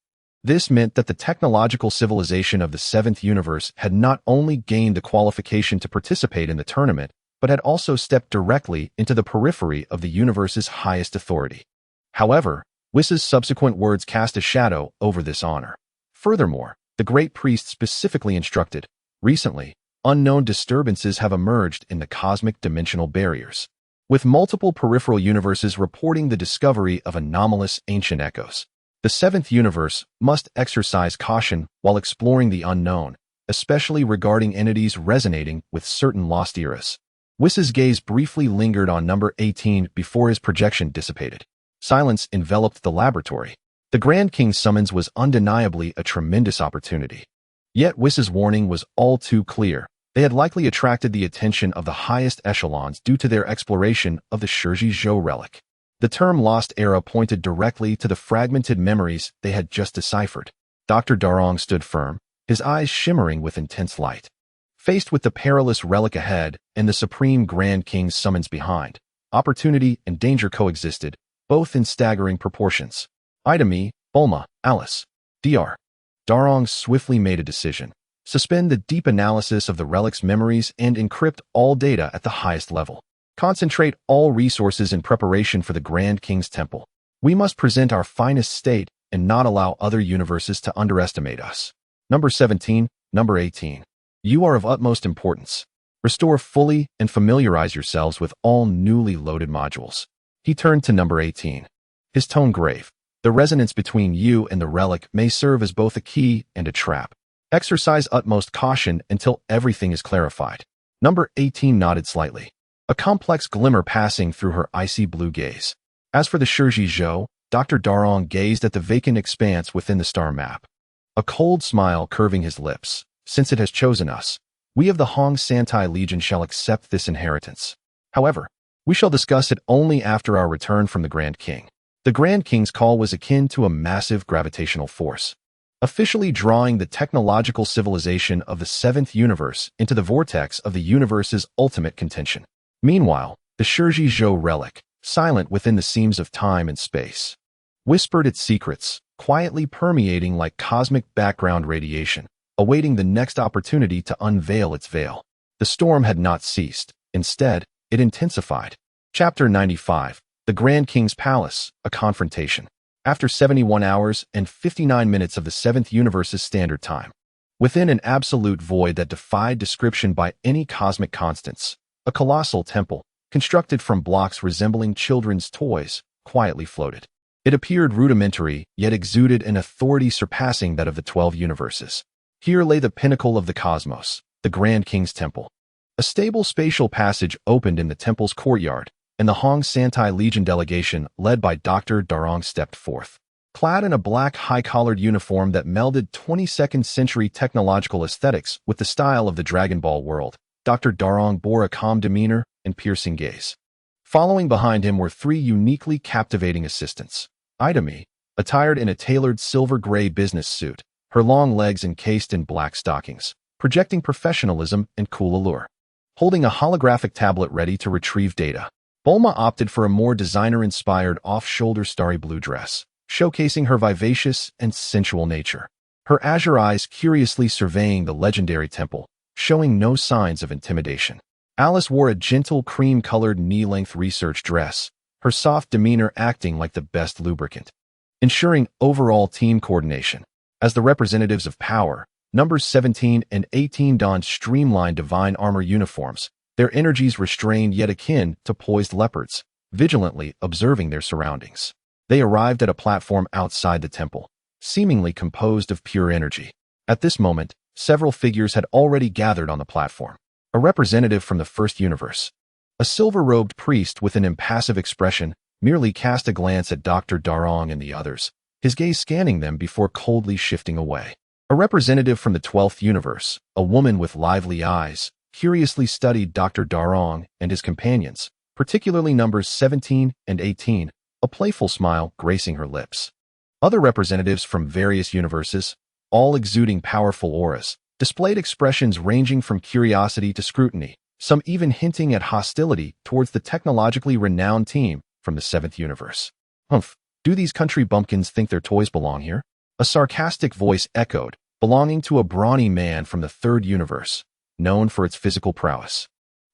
This meant that the technological civilization of the 7th Universe had not only gained the qualification to participate in the tournament, but had also stepped directly into the periphery of the universe's highest authority. However, Whiss's subsequent words cast a shadow over this honor. Furthermore, the Great Priest specifically instructed, recently, unknown disturbances have emerged in the cosmic dimensional barriers, with multiple peripheral universes reporting the discovery of anomalous ancient echoes. The 7th Universe must exercise caution while exploring the unknown, especially regarding entities resonating with certain lost eras. Whiss's gaze briefly lingered on number 18 before his projection dissipated. Silence enveloped the laboratory. The Grand King's summons was undeniably a tremendous opportunity. Yet Whiss's warning was all too clear. They had likely attracted the attention of the highest echelons due to their exploration of the Shirji Zhou relic. The term Lost Era pointed directly to the fragmented memories they had just deciphered. Dr. Darong stood firm, his eyes shimmering with intense light. Faced with the perilous relic ahead and the Supreme Grand King's summons behind, opportunity and danger coexisted, both in staggering proportions. Idemi, Bulma, Alice. Dr. Darong swiftly made a decision. Suspend the deep analysis of the relic's memories and encrypt all data at the highest level. Concentrate all resources in preparation for the Grand King's Temple. We must present our finest state and not allow other universes to underestimate us. Number 17, number 18. You are of utmost importance. Restore fully and familiarize yourselves with all newly loaded modules. He turned to number 18. His tone grave. The resonance between you and the relic may serve as both a key and a trap. Exercise utmost caution until everything is clarified. Number 18 nodded slightly, a complex glimmer passing through her icy blue gaze. As for the Shirji Zhou, Dr. Darong gazed at the vacant expanse within the star map, a cold smile curving his lips. Since it has chosen us, we of the Hong Santai Legion shall accept this inheritance. However, we shall discuss it only after our return from the Grand King. The Grand King's call was akin to a massive gravitational force, officially drawing the technological civilization of the 7th Universe into the vortex of the universe's ultimate contention. Meanwhile, the Shirji Zhou relic, silent within the seams of time and space, whispered its secrets, quietly permeating like cosmic background radiation, awaiting the next opportunity to unveil its veil. The storm had not ceased. Instead, it intensified. Chapter 95. The Grand King's Palace, a confrontation. After 71 hours and 59 minutes of the 7th Universe's standard time, within an absolute void that defied description by any cosmic constants, a colossal temple, constructed from blocks resembling children's toys, quietly floated. It appeared rudimentary, yet exuded an authority surpassing that of the 12 universes. Here lay the pinnacle of the cosmos, the Grand King's Temple. A stable spatial passage opened in the temple's courtyard, and the Hong Santai Legion delegation, led by Dr. Darong, stepped forth. Clad in a black high-collared uniform that melded 22nd century technological aesthetics with the style of the Dragon Ball world, Dr. Darong bore a calm demeanor and piercing gaze. Following behind him were three uniquely captivating assistants. Idemi, attired in a tailored silver-gray business suit, her long legs encased in black stockings, projecting professionalism and cool allure. Holding a holographic tablet ready to retrieve data, Bulma opted for a more designer-inspired off-shoulder starry blue dress, showcasing her vivacious and sensual nature. Her azure eyes curiously surveying the legendary temple, showing no signs of intimidation. Alice wore a gentle cream-colored knee-length research dress, her soft demeanor acting like the best lubricant, ensuring overall team coordination. As the representatives of power, numbers 17 and 18 donned streamlined divine armor uniforms, their energies restrained yet akin to poised leopards, vigilantly observing their surroundings. They arrived at a platform outside the temple, seemingly composed of pure energy. At this moment, several figures had already gathered on the platform. A representative from the first universe, a silver-robed priest with an impassive expression, merely cast a glance at Dr. Darong and the others, his gaze scanning them before coldly shifting away. A representative from the 12th universe, a woman with lively eyes, curiously studied Dr. Darong and his companions, particularly numbers 17 and 18, a playful smile gracing her lips. Other representatives from various universes, all exuding powerful auras, displayed expressions ranging from curiosity to scrutiny, some even hinting at hostility towards the technologically renowned team from the 7th universe. Humph, do these country bumpkins think their toys belong here? A sarcastic voice echoed, belonging to a brawny man from the 3rd universe, known for its physical prowess.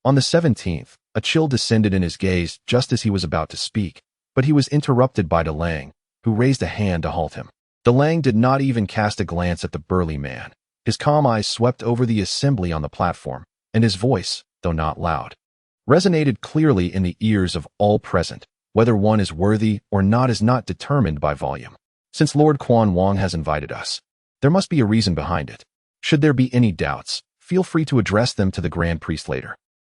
On the 17th, a chill descended in his gaze just as he was about to speak, but he was interrupted by Delang, who raised a hand to halt him. Delang did not even cast a glance at the burly man. His calm eyes swept over the assembly on the platform, and his voice, though not loud, resonated clearly in the ears of all present. Whether one is worthy or not is not determined by volume. Since Lord Quan Wong has invited us, there must be a reason behind it. Should there be any doubts, feel free to address them to the Grand Priest later.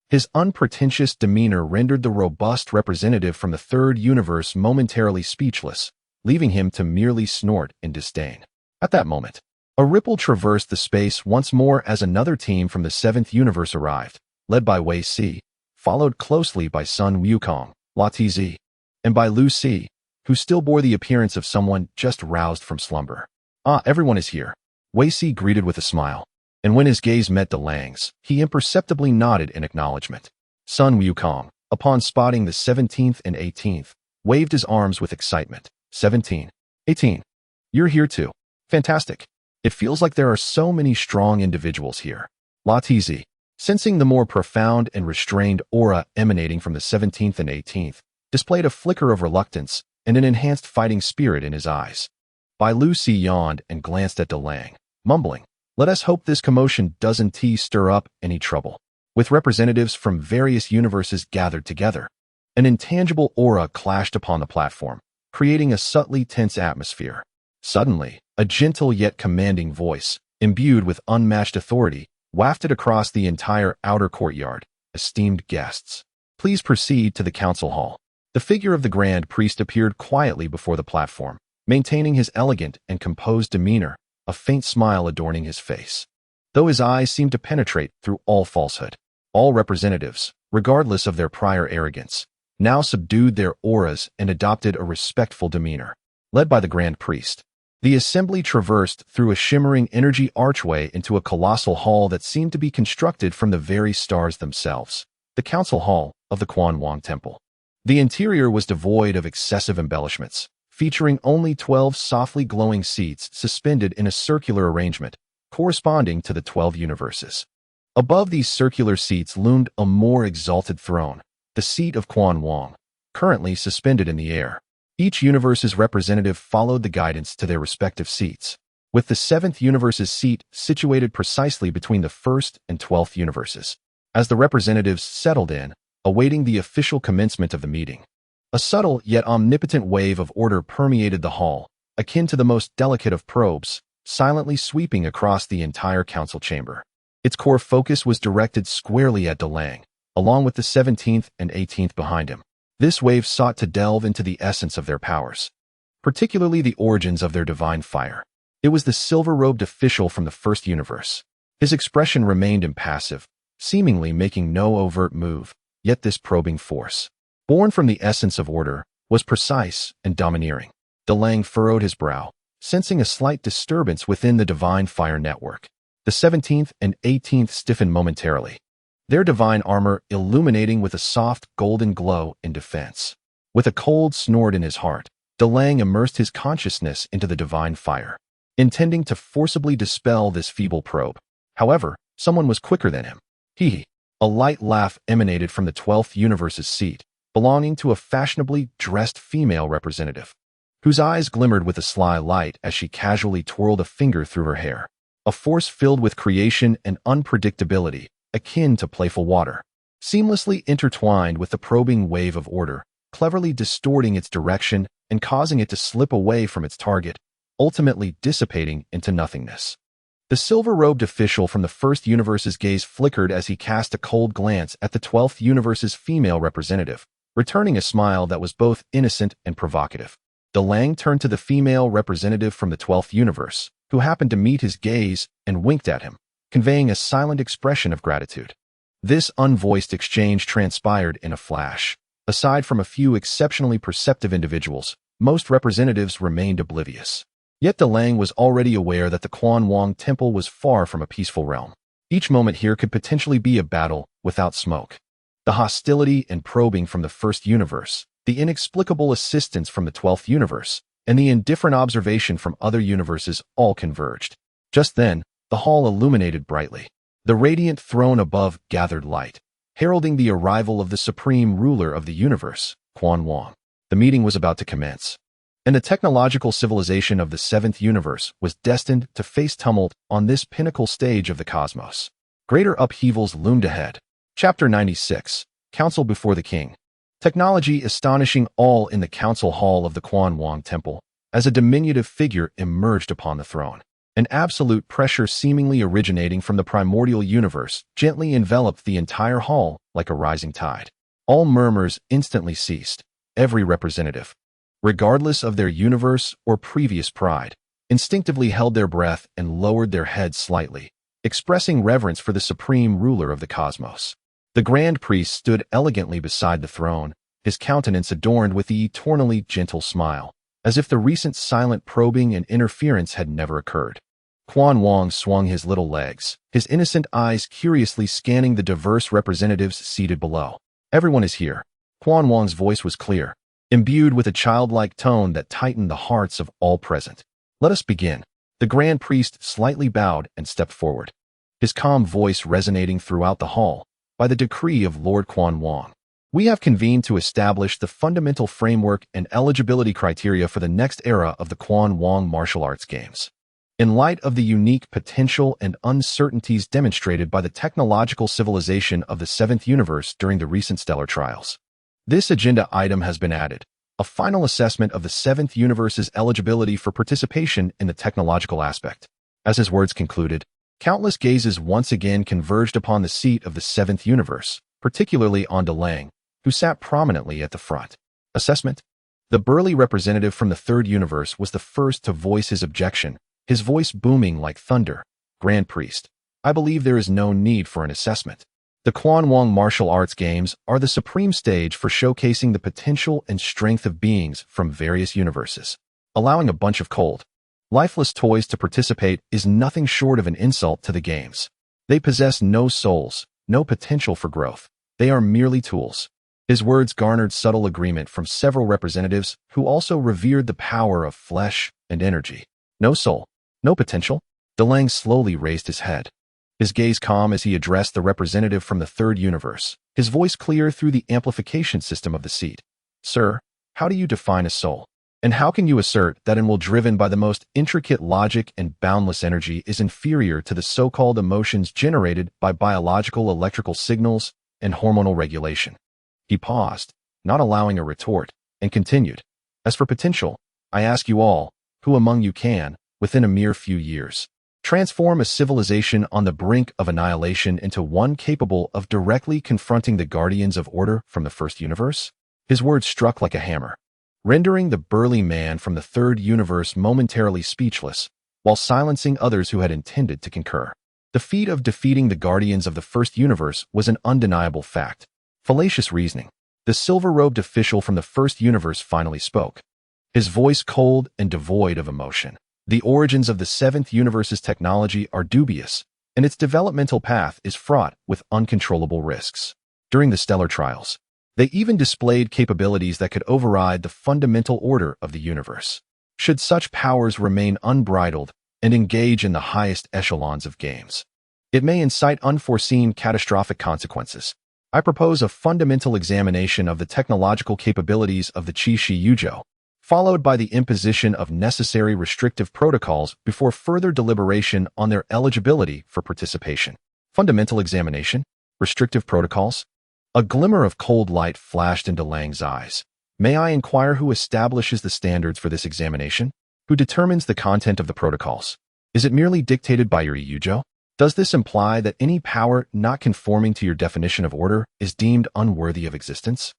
His unpretentious demeanor rendered the robust representative from the 3rd universe momentarily speechless, leaving him to merely snort in disdain. At that moment, a ripple traversed the space once more as another team from the 7th universe arrived, led by Wei Si, followed closely by Sun Wukong, La Tz, and by Lu Si, who still bore the appearance of someone just roused from slumber. Ah, everyone is here, Wei Si greeted with a smile, and when his gaze met Delang's, he imperceptibly nodded in acknowledgement. Sun Wukong, upon spotting the 17th and 18th, waved his arms with excitement. 17, 18. You're here too. Fantastic. It feels like there are so many strong individuals here. La Tz, sensing the more profound and restrained aura emanating from the 17th and 18th, displayed a flicker of reluctance and an enhanced fighting spirit in his eyes. Bai Lu Si yawned and glanced at Delang, mumbling, "Let us hope this commotion doesn't stir up any trouble." With representatives from various universes gathered together, an intangible aura clashed upon the platform, creating a subtly tense atmosphere. Suddenly, a gentle yet commanding voice, imbued with unmatched authority, wafted across the entire outer courtyard. "Esteemed guests, please proceed to the council hall." The figure of the Grand Priest appeared quietly before the platform, maintaining his elegant and composed demeanor, a faint smile adorning his face, though his eyes seemed to penetrate through all falsehood. All representatives, regardless of their prior arrogance, now subdued their auras and adopted a respectful demeanor. Led by the Grand Priest, the assembly traversed through a shimmering energy archway into a colossal hall that seemed to be constructed from the very stars themselves, the council hall of the Quan Wong Temple. The interior was devoid of excessive embellishments, featuring only 12 softly glowing seats suspended in a circular arrangement, corresponding to the 12 universes. Above these circular seats loomed a more exalted throne, the seat of Quan Wong, currently suspended in the air. Each universe's representative followed the guidance to their respective seats, with the 7th universe's seat situated precisely between the 1st and 12th universes. As the representatives settled in, awaiting the official commencement of the meeting, a subtle yet omnipotent wave of order permeated the hall, akin to the most delicate of probes, silently sweeping across the entire council chamber. Its core focus was directed squarely at Delang, along with the 17th and 18th behind him. This wave sought to delve into the essence of their powers, particularly the origins of their divine fire. It was the silver-robed official from the 1st universe. His expression remained impassive, seemingly making no overt move, yet this probing force, born from the essence of order, was precise and domineering. Delang furrowed his brow, sensing a slight disturbance within the divine fire network. The 17th and 18th stiffened momentarily, their divine armor illuminating with a soft golden glow in defense. With a cold snort in his heart, Delang immersed his consciousness into the divine fire, intending to forcibly dispel this feeble probe. However, someone was quicker than him. A light laugh emanated from the 12th universe's seat, belonging to a fashionably dressed female representative, whose eyes glimmered with a sly light as she casually twirled a finger through her hair. A force filled with creation and unpredictability, akin to playful water, seamlessly intertwined with the probing wave of order, cleverly distorting its direction and causing it to slip away from its target, ultimately dissipating into nothingness. The silver-robed official from the First Universe's gaze flickered as he cast a cold glance at the 12th Universe's female representative, returning a smile that was both innocent and provocative. DeLange turned to the female representative from the 12th Universe, who happened to meet his gaze and winked at him, conveying a silent expression of gratitude. This unvoiced exchange transpired in a flash. Aside from a few exceptionally perceptive individuals, most representatives remained oblivious. Yet DeLange was already aware that the Quan Wong Temple was far from a peaceful realm. Each moment here could potentially be a battle without smoke. The hostility and probing from the First Universe, the inexplicable assistance from the 12th Universe, and the indifferent observation from other universes all converged. Just then, the hall illuminated brightly. The radiant throne above gathered light, heralding the arrival of the supreme ruler of the universe, Quan Wong. The meeting was about to commence, and the technological civilization of the 7th Universe was destined to face tumult on this pinnacle stage of the cosmos. Greater upheavals loomed ahead. Chapter 96, Council Before the King. Technology astonishing all in the council hall of the Quan Wong Temple, as a diminutive figure emerged upon the throne. An absolute pressure seemingly originating from the primordial universe gently enveloped the entire hall like a rising tide. All murmurs instantly ceased. Every representative, regardless of their universe or previous pride, instinctively held their breath and lowered their heads slightly, expressing reverence for the supreme ruler of the cosmos. The Grand Priest stood elegantly beside the throne, his countenance adorned with the eternally gentle smile, as if the recent silent probing and interference had never occurred. Quan Wong swung his little legs, his innocent eyes curiously scanning the diverse representatives seated below. Everyone is here. Quan Wong's voice was clear, imbued with a childlike tone that tightened the hearts of all present. Let us begin. The Grand Priest slightly bowed and stepped forward, his calm voice resonating throughout the hall. By the decree of Lord Quan Wong, we have convened to establish the fundamental framework and eligibility criteria for the next era of the Quan Wong martial arts games. In light of the unique potential and uncertainties demonstrated by the technological civilization of the 7th Universe during the recent stellar trials, this agenda item has been added, a final assessment of the 7th Universe's eligibility for participation in the technological aspect. As his words concluded, countless gazes once again converged upon the seat of the 7th Universe, particularly on DeLange, who sat prominently at the front. Assessment. The burly representative from the 3rd Universe was the first to voice his objection, his voice booming like thunder. Grand Priest, I believe there is no need for an assessment. The Quan Wong martial arts games are the supreme stage for showcasing the potential and strength of beings from various universes. Allowing a bunch of cold, lifeless toys to participate is nothing short of an insult to the games. They possess no souls, no potential for growth. They are merely tools. His words garnered subtle agreement from several representatives who also revered the power of flesh and energy. No soul, no potential. DeLange slowly raised his head, his gaze calm as he addressed the representative from the 3rd Universe, his voice clear through the amplification system of the seat. Sir, how do you define a soul? And how can you assert that an will driven by the most intricate logic and boundless energy is inferior to the so-called emotions generated by biological electrical signals and hormonal regulation? He paused, not allowing a retort, and continued. As for potential, I ask you all, who among you can, within a mere few years, transform a civilization on the brink of annihilation into one capable of directly confronting the guardians of order from the 1st Universe? His words struck like a hammer, rendering the burly man from the 3rd Universe momentarily speechless, while silencing others who had intended to concur. The feat of defeating the guardians of the 1st Universe was an undeniable fact. Fallacious reasoning. The silver-robed official from the 1st Universe finally spoke, his voice cold and devoid of emotion. The origins of the 7th Universe's technology are dubious, and its developmental path is fraught with uncontrollable risks. During the stellar trials, they even displayed capabilities that could override the fundamental order of the universe. Should such powers remain unbridled and engage in the highest echelons of games, it may incite unforeseen catastrophic consequences. I propose a fundamental examination of the technological capabilities of the Qi Yujo, followed by the imposition of necessary restrictive protocols before further deliberation on their eligibility for participation. Fundamental examination? Restrictive protocols? A glimmer of cold light flashed into Lang's eyes. May I inquire who establishes the standards for this examination? Who determines the content of the protocols? Is it merely dictated by your Yujo? Does this imply that any power not conforming to your definition of order is deemed unworthy of existence?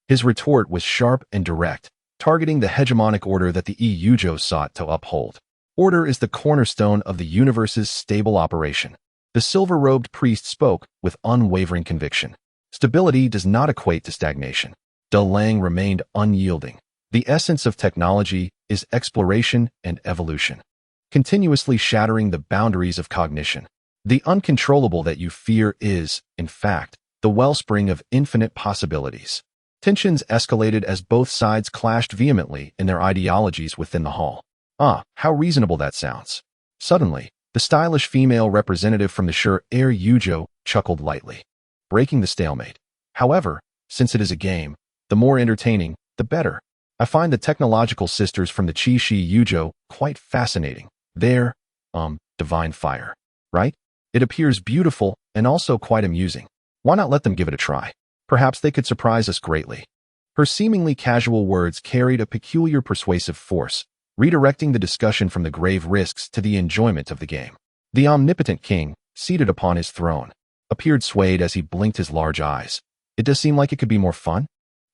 His retort was sharp and direct, targeting the hegemonic order that the Yujo sought to uphold. Order is the cornerstone of the universe's stable operation. The silver-robed priest spoke with unwavering conviction. Stability does not equate to stagnation. De Lang remained unyielding. The essence of technology is exploration and evolution, continuously shattering the boundaries of cognition. The uncontrollable that you fear is, in fact, the wellspring of infinite possibilities. Tensions escalated as both sides clashed vehemently in their ideologies within the hall. Ah, how reasonable that sounds. Suddenly, the stylish female representative from the Sure Air Yujo chuckled lightly, breaking the stalemate. However, since it is a game, the more entertaining, the better. I find the technological sisters from the Qi Yujo quite fascinating. They're, divine fire, right? It appears beautiful and also quite amusing. Why not let them give it a try? Perhaps they could surprise us greatly. Her seemingly casual words carried a peculiar persuasive force, redirecting the discussion from the grave risks to the enjoyment of the game. The omnipotent king, seated upon his throne, appeared swayed as he blinked his large eyes. It does seem like it could be more fun.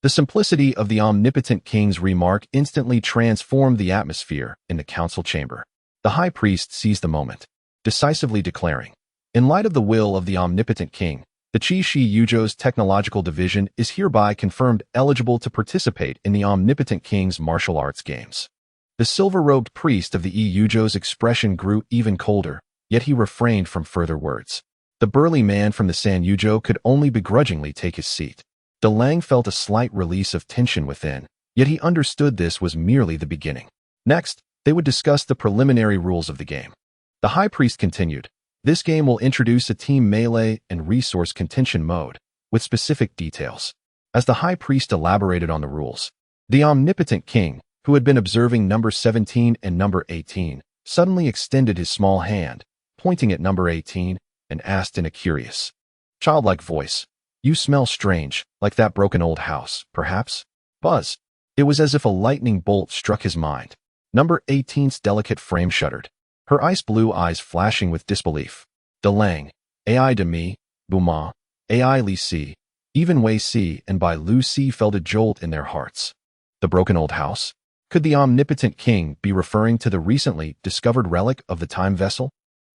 The simplicity of the omnipotent king's remark instantly transformed the atmosphere in the council chamber. The high priest seized the moment, decisively declaring, in light of the will of the omnipotent king, the Qi Yujo's technological division is hereby confirmed eligible to participate in the omnipotent king's martial arts games. The silver-robed priest of the Yujo's expression grew even colder, yet he refrained from further words. The burly man from the San Yujo could only begrudgingly take his seat. De Lang felt a slight release of tension within, yet he understood this was merely the beginning. Next, they would discuss the preliminary rules of the game. The high priest continued, this game will introduce a team melee and resource contention mode, with specific details. As the high priest elaborated on the rules, the omnipotent king, who had been observing number 17 and number 18, suddenly extended his small hand, pointing at number 18, and asked in a curious, childlike voice, you smell strange, like that broken old house, perhaps? Buzz. It was as if a lightning bolt struck his mind. Number 18's delicate frame shuddered, her ice-blue eyes flashing with disbelief. De Lang, AI de me, Bouma, AI Li Si, even Wei Si and Bai Lu Si felt a jolt in their hearts. The broken old house? Could the omnipotent king be referring to the recently discovered relic of the time vessel?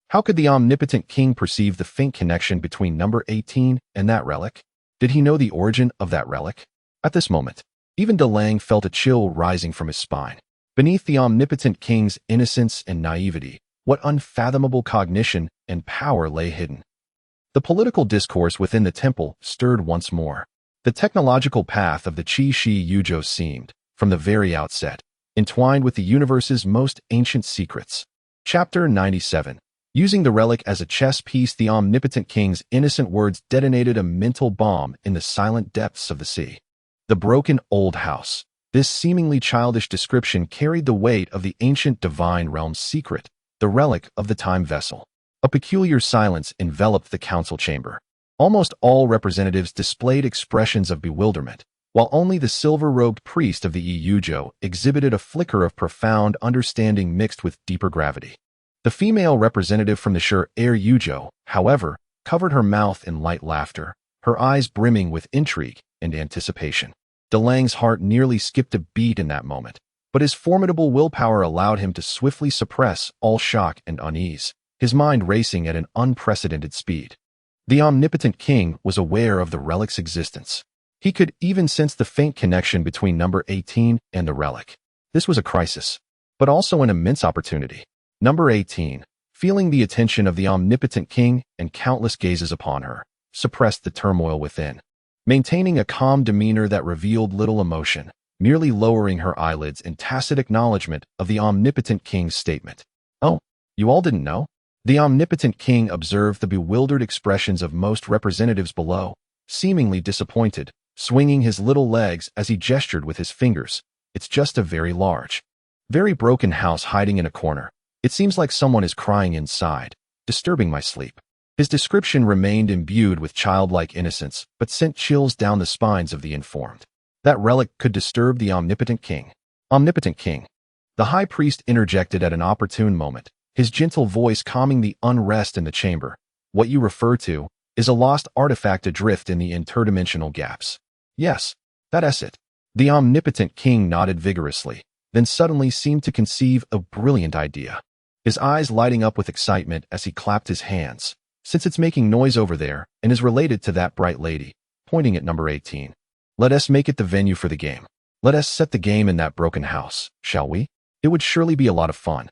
How could the omnipotent king perceive the faint connection between number 18 and that relic? Did he know the origin of that relic? At this moment, even De Lang felt a chill rising from his spine. Beneath the omnipotent king's innocence and naivety, what unfathomable cognition and power lay hidden? The political discourse within the temple stirred once more. The technological path of the Qi Yujo seemed, from the very outset, entwined with the universe's most ancient secrets. Chapter 97. Using the relic as a chess piece, the omnipotent king's innocent words detonated a mental bomb in the silent depths of the sea. The broken old house. This seemingly childish description carried the weight of the ancient divine realm's secret, the relic of the time vessel. A peculiar silence enveloped the council chamber. Almost all representatives displayed expressions of bewilderment, while only the silver-robed priest of the Yujo exhibited a flicker of profound understanding mixed with deeper gravity. The female representative from the Sure Air Yujo, however, covered her mouth in light laughter, her eyes brimming with intrigue and anticipation. De Lang's heart nearly skipped a beat in that moment, but his formidable willpower allowed him to swiftly suppress all shock and unease, his mind racing at an unprecedented speed. The omnipotent king was aware of the relic's existence. He could even sense the faint connection between number 18 and the relic. This was a crisis, but also an immense opportunity. Number 18, feeling the attention of the omnipotent king and countless gazes upon her, suppressed the turmoil within, maintaining a calm demeanor that revealed little emotion, merely lowering her eyelids in tacit acknowledgement of the omnipotent king's statement. Oh, you all didn't know? The omnipotent king observed the bewildered expressions of most representatives below, seemingly disappointed, swinging his little legs as he gestured with his fingers. It's just a very large, very broken house hiding in a corner. It seems like someone is crying inside, disturbing my sleep. His description remained imbued with childlike innocence, but sent chills down the spines of the informed. That relic could disturb the omnipotent king. Omnipotent king. The high priest interjected at an opportune moment, his gentle voice calming the unrest in the chamber. What you refer to is a lost artifact adrift in the interdimensional gaps. Yes, that's it. The omnipotent king nodded vigorously, then suddenly seemed to conceive a brilliant idea. His eyes lighting up with excitement as he clapped his hands. Since it's making noise over there and is related to that bright lady, pointing at number 18. Let us make it the venue for the game. Let us set the game in that broken house, shall we? It would surely be a lot of fun.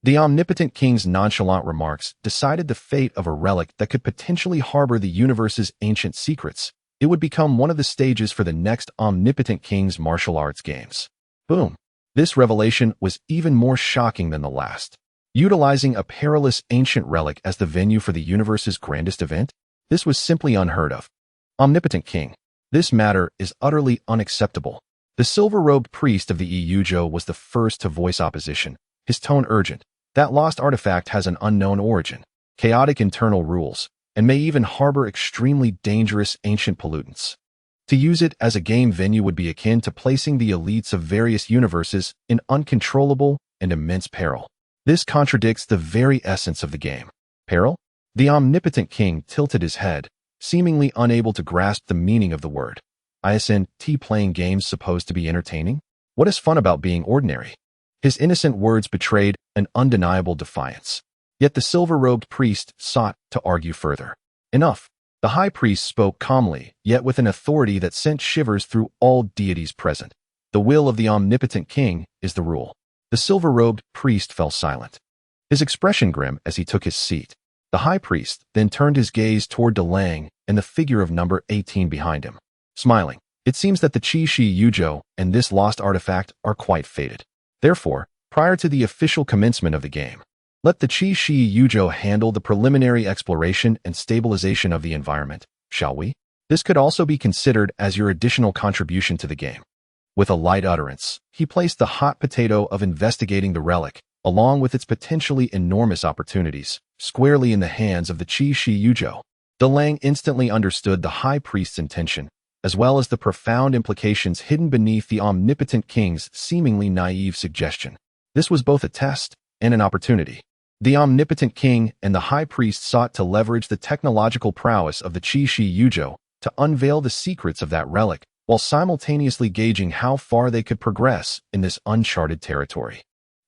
The omnipotent king's nonchalant remarks decided the fate of a relic that could potentially harbor the universe's ancient secrets. It would become one of the stages for the next omnipotent king's martial arts games. Boom. This revelation was even more shocking than the last. Utilizing a perilous ancient relic as the venue for the universe's grandest event? This was simply unheard of. Omnipotent king. This matter is utterly unacceptable. The silver-robed priest of the Eujo was the first to voice opposition, his tone urgent. That lost artifact has an unknown origin, chaotic internal rules, and may even harbor extremely dangerous ancient pollutants. To use it as a game venue would be akin to placing the elites of various universes in uncontrollable and immense peril. This contradicts the very essence of the game. Peril? The omnipotent king tilted his head, seemingly unable to grasp the meaning of the word. Isn't playing games supposed to be entertaining? What is fun about being ordinary? His innocent words betrayed an undeniable defiance. Yet the silver-robed priest sought to argue further. Enough. The high priest spoke calmly, yet with an authority that sent shivers through all deities present. The will of the omnipotent king is the rule. The silver-robed priest fell silent, his expression grim as he took his seat. The high priest then turned his gaze toward Delang and the figure of number 18 behind him. Smiling, it seems that the Qi Yujo and this lost artifact are quite fated. Therefore, prior to the official commencement of the game, let the Qi Yujo handle the preliminary exploration and stabilization of the environment, shall we? This could also be considered as your additional contribution to the game. With a light utterance, he placed the hot potato of investigating the relic, along with its potentially enormous opportunities, squarely in the hands of the Qi Yujo. Delang instantly understood the high priest's intention, as well as the profound implications hidden beneath the omnipotent king's seemingly naive suggestion. This was both a test and an opportunity. The omnipotent king and the high priest sought to leverage the technological prowess of the Qi Yujo to unveil the secrets of that relic, while simultaneously gauging how far they could progress in this uncharted territory.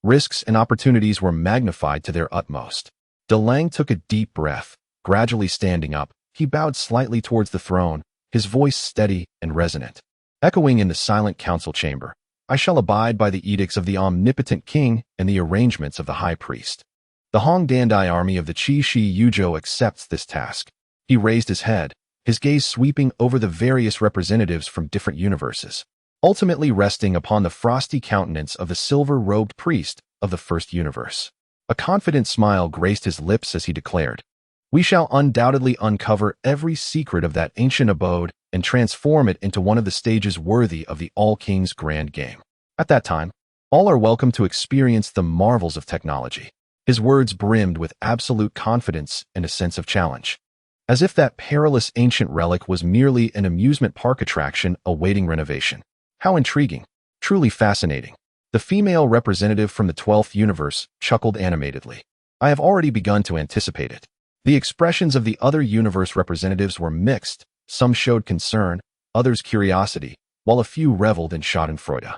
Risks and opportunities were magnified to their utmost. Delang took a deep breath. Gradually standing up, he bowed slightly towards the throne, his voice steady and resonant. Echoing in the silent council chamber, I shall abide by the edicts of the omnipotent king and the arrangements of the high priest. The Hongdandai army of the Qi Yujo accepts this task. He raised his head, his gaze sweeping over the various representatives from different universes, ultimately resting upon the frosty countenance of the silver-robed priest of the first universe. A confident smile graced his lips as he declared, "We shall undoubtedly uncover every secret of that ancient abode and transform it into one of the stages worthy of the All-King's grand game. At that time, all are welcome to experience the marvels of technology." His words brimmed with absolute confidence and a sense of challenge. As if that perilous ancient relic was merely an amusement park attraction awaiting renovation. How intriguing. Truly fascinating. The female representative from the 12th universe chuckled animatedly. I have already begun to anticipate it. The expressions of the other universe representatives were mixed. Some showed concern, others curiosity, while a few reveled in schadenfreude.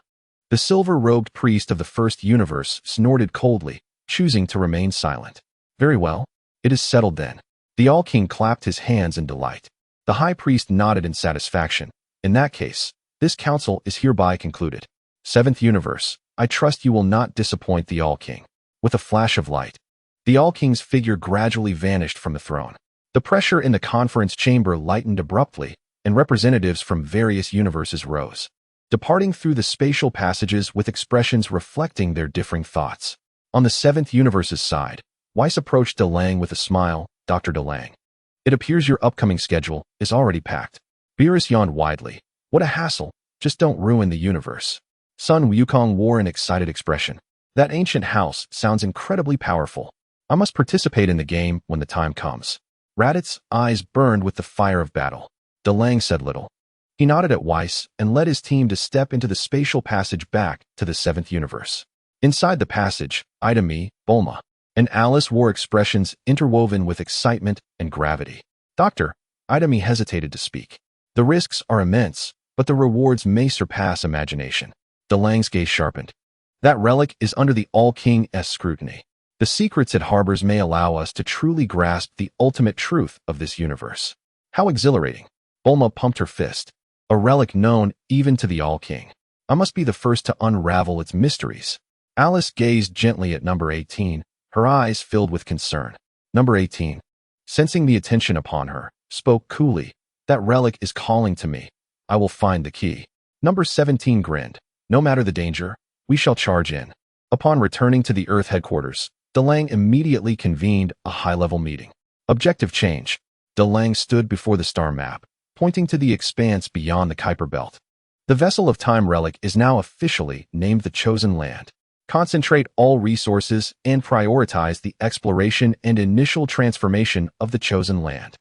The silver-robed priest of the first universe snorted coldly, choosing to remain silent. Very well. It is settled then. The All-King clapped his hands in delight. The High Priest nodded in satisfaction. In that case, this council is hereby concluded. Seventh Universe, I trust you will not disappoint the All-King. With a flash of light, the All-King's figure gradually vanished from the throne. The pressure in the conference chamber lightened abruptly, and representatives from various universes rose, departing through the spatial passages with expressions reflecting their differing thoughts. On the Seventh Universe's side, Weiss approached Delang with a smile. Dr. Delang, it appears your upcoming schedule is already packed. Beerus yawned widely. What a hassle. Just don't ruin the universe. Sun Wukong wore an excited expression. That ancient house sounds incredibly powerful. I must participate in the game when the time comes. Raditz' eyes burned with the fire of battle. DeLange said little. He nodded at Weiss and led his team to step into the spatial passage back to the 7th universe. Inside the passage, Ida-Me, Bulma, and Alice wore expressions interwoven with excitement and gravity. Doctor, Ida-Me hesitated to speak. The risks are immense, but the rewards may surpass imagination. DeLange's gaze sharpened. That relic is under the All-King's scrutiny. The secrets it harbors may allow us to truly grasp the ultimate truth of this universe. How exhilarating. Bulma pumped her fist. A relic known even to the All-King. I must be the first to unravel its mysteries. Alice gazed gently at number 18, her eyes filled with concern. Number 18, sensing the attention upon her, spoke coolly. That relic is calling to me. I will find the key. Number 17 grinned. No matter the danger, we shall charge in. Upon returning to the Earth headquarters, DeLange immediately convened a high-level meeting. Objective change. DeLange stood before the star map, pointing to the expanse beyond the Kuiper Belt. The Vessel of Time relic is now officially named the Chosen Land. Concentrate all resources and prioritize the exploration and initial transformation of the Chosen Land.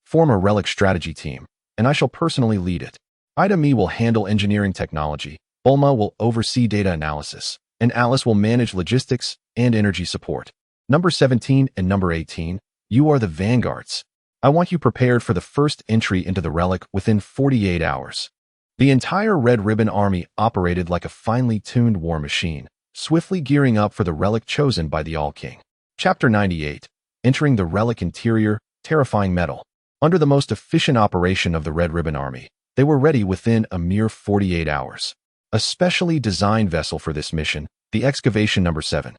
Form a relic strategy team, and I shall personally lead it. Ida-Me will handle engineering technology, Bulma will oversee data analysis, and Alice will manage logistics and energy support. Number 17 and number 18, you are the vanguards. I want you prepared for the first entry into the relic within 48 hours. The entire Red Ribbon Army operated like a finely tuned war machine, swiftly gearing up for the relic chosen by the All-King. Chapter 98, entering the relic interior, terrifying metal. Under the most efficient operation of the Red Ribbon Army, they were ready within a mere 48 hours. A specially designed vessel for this mission, the Excavation Number 7.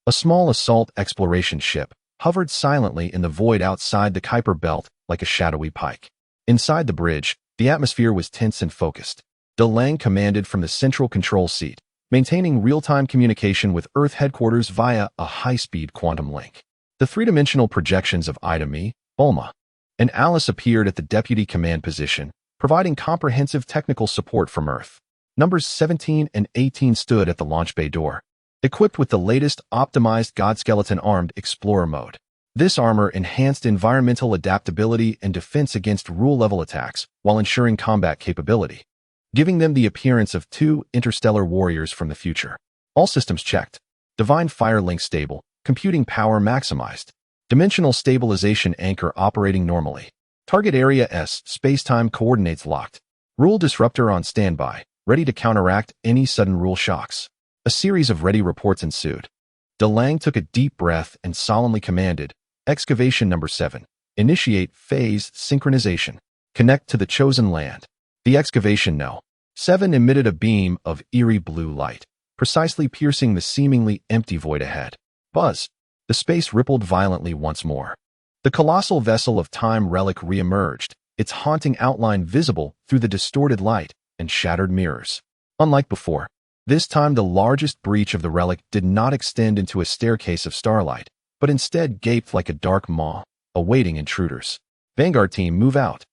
A small assault exploration ship hovered silently in the void outside the Kuiper Belt like a shadowy pike. Inside the bridge, the atmosphere was tense and focused. DeLange commanded from the central control seat, maintaining real-time communication with Earth headquarters via a high-speed quantum link. The three-dimensional projections of Ida-Me, Bulma, and Alice appeared at the deputy command position, providing comprehensive technical support from Earth. Numbers 17 and 18 stood at the launch bay door, equipped with the latest optimized Godskeleton armed explorer mode. This armor enhanced environmental adaptability and defense against rule-level attacks while ensuring combat capability, giving them the appearance of two interstellar warriors from the future. All systems checked. Divine Fire Link stable, computing power maximized. Dimensional stabilization anchor operating normally. Target area S, space-time coordinates locked. Rule disruptor on standby, ready to counteract any sudden rule shocks. A series of ready reports ensued. DeLange took a deep breath and solemnly commanded, Excavation Number 7. Initiate phase synchronization. Connect to the Chosen Land. The Excavation No. 7 emitted a beam of eerie blue light, precisely piercing the seemingly empty void ahead. Buzz. The space rippled violently once more. The colossal Vessel of Time relic re-emerged, its haunting outline visible through the distorted light and shattered mirrors. Unlike before, this time the largest breach of the relic did not extend into a staircase of starlight, but instead gaped like a dark maw, awaiting intruders. Vanguard team, move out.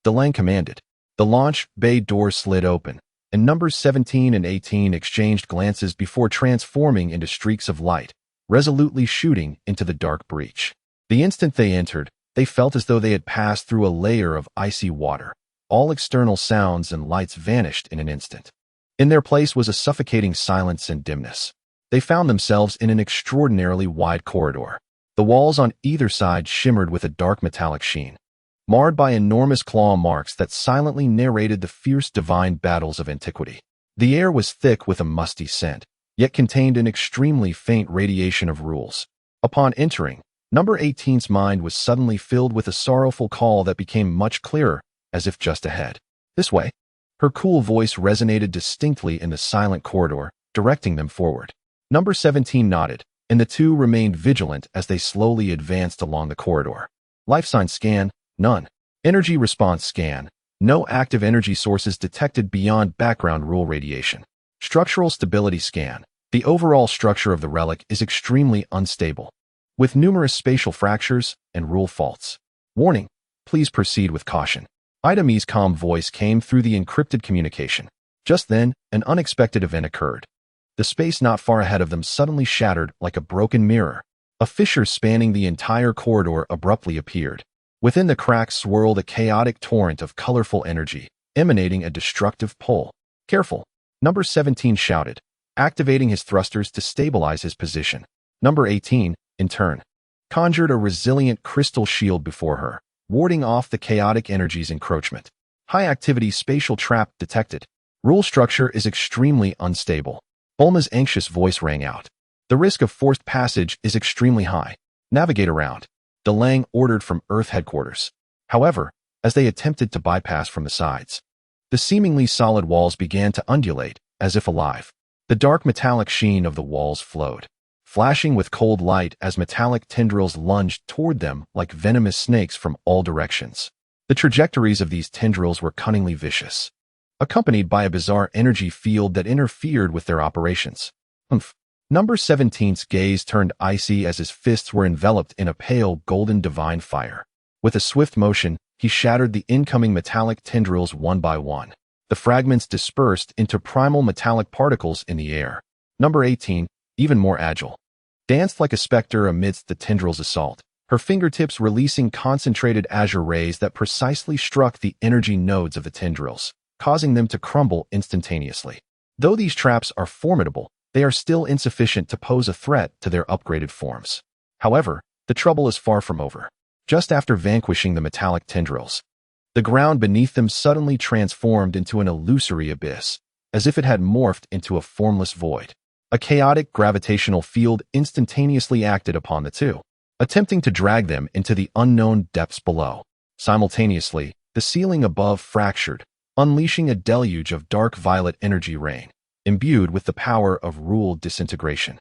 DeLange commanded. The launch bay doors slid open, and numbers 17 and 18 exchanged glances before transforming into streaks of light, resolutely shooting into the dark breach. The instant they entered, they felt as though they had passed through a layer of icy water. All external sounds and lights vanished in an instant. In their place was a suffocating silence and dimness. They found themselves in an extraordinarily wide corridor. The walls on either side shimmered with a dark metallic sheen, marred by enormous claw marks that silently narrated the fierce divine battles of antiquity. The air was thick with a musty scent, yet contained an extremely faint radiation of rules. Upon entering, number 18's mind was suddenly filled with a sorrowful call that became much clearer, as if just ahead. This way. Her cool voice resonated distinctly in the silent corridor, directing them forward. Number 17 nodded, and the two remained vigilant as they slowly advanced along the corridor. Life sign scan, none. Energy response scan, no active energy sources detected beyond background rule radiation. Structural stability scan, the overall structure of the relic is extremely unstable, with numerous spatial fractures and rule faults. Warning, please proceed with caution. Idami's calm voice came through the encrypted communication. Just then, an unexpected event occurred. The space not far ahead of them suddenly shattered like a broken mirror. A fissure spanning the entire corridor abruptly appeared. Within the crack swirled a chaotic torrent of colorful energy, emanating a destructive pull. "Careful," Number 17 shouted, activating his thrusters to stabilize his position. Number 18, in turn, conjured a resilient crystal shield before her, warding off the chaotic energy's encroachment. High-activity spatial trap detected. Rule structure is extremely unstable. Bulma's anxious voice rang out. The risk of forced passage is extremely high. Navigate around. DeLange ordered from Earth headquarters. However, as they attempted to bypass from the sides, the seemingly solid walls began to undulate, as if alive. The dark metallic sheen of the walls flowed, flashing with cold light as metallic tendrils lunged toward them like venomous snakes from all directions. The trajectories of these tendrils were cunningly vicious, accompanied by a bizarre energy field that interfered with their operations. Number 17's gaze turned icy as his fists were enveloped in a pale golden divine fire. With a swift motion, he shattered the incoming metallic tendrils one by one. The fragments dispersed into primal metallic particles in the air. Number 18, even more agile, danced like a specter amidst the tendrils' assault, her fingertips releasing concentrated azure rays that precisely struck the energy nodes of the tendrils, causing them to crumble instantaneously. Though these traps are formidable, they are still insufficient to pose a threat to their upgraded forms. However, the trouble is far from over. Just after vanquishing the metallic tendrils, the ground beneath them suddenly transformed into an illusory abyss, as if it had morphed into a formless void. A chaotic gravitational field instantaneously acted upon the two, attempting to drag them into the unknown depths below. Simultaneously, the ceiling above fractured, unleashing a deluge of dark violet energy rain, imbued with the power of rule disintegration.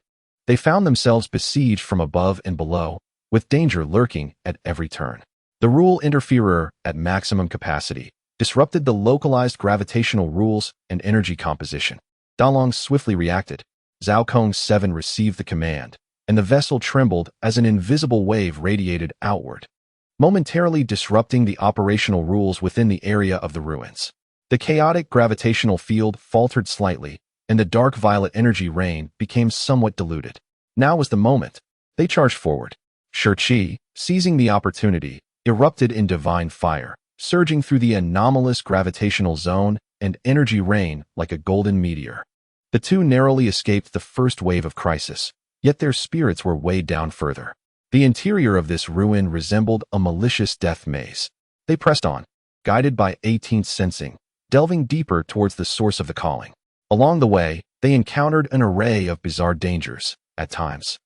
They found themselves besieged from above and below, with danger lurking at every turn. The rule interferer, at maximum capacity, disrupted the localized gravitational rules and energy composition. Dalong swiftly reacted. Zhao Kong's 7 received the command, and the vessel trembled as an invisible wave radiated outward, momentarily disrupting the operational rules within the area of the ruins. The chaotic gravitational field faltered slightly, and the dark violet energy rain became somewhat diluted. Now was the moment. They charged forward. Shi, seizing the opportunity, erupted in divine fire, surging through the anomalous gravitational zone and energy rain like a golden meteor. The two narrowly escaped the first wave of crisis, yet their spirits were weighed down further. The interior of this ruin resembled a malicious death maze. They pressed on, guided by 18th sensing, delving deeper towards the source of the calling. Along the way, they encountered an array of bizarre dangers. At times,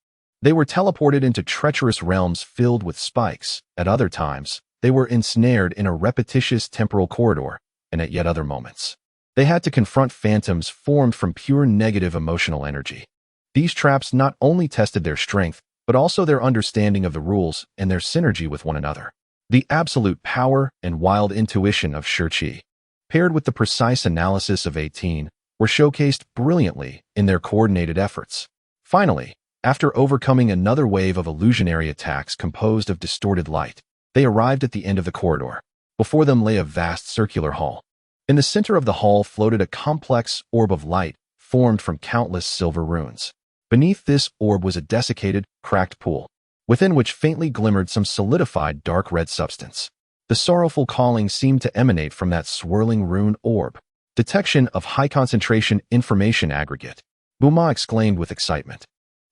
they were teleported into treacherous realms filled with spikes. At other times, they were ensnared in a repetitious temporal corridor, and at yet other moments, they had to confront phantoms formed from pure negative emotional energy. These traps not only tested their strength, but also their understanding of the rules and their synergy with one another. The absolute power and wild intuition of Shi, paired with the precise analysis of 18, were showcased brilliantly in their coordinated efforts. Finally, after overcoming another wave of illusionary attacks composed of distorted light, they arrived at the end of the corridor. Before them lay a vast circular hall. In the center of the hall floated a complex orb of light formed from countless silver runes. Beneath this orb was a desiccated, cracked pool, within which faintly glimmered some solidified dark red substance. The sorrowful calling seemed to emanate from that swirling rune orb. Detection of high-concentration information aggregate. Buma exclaimed with excitement.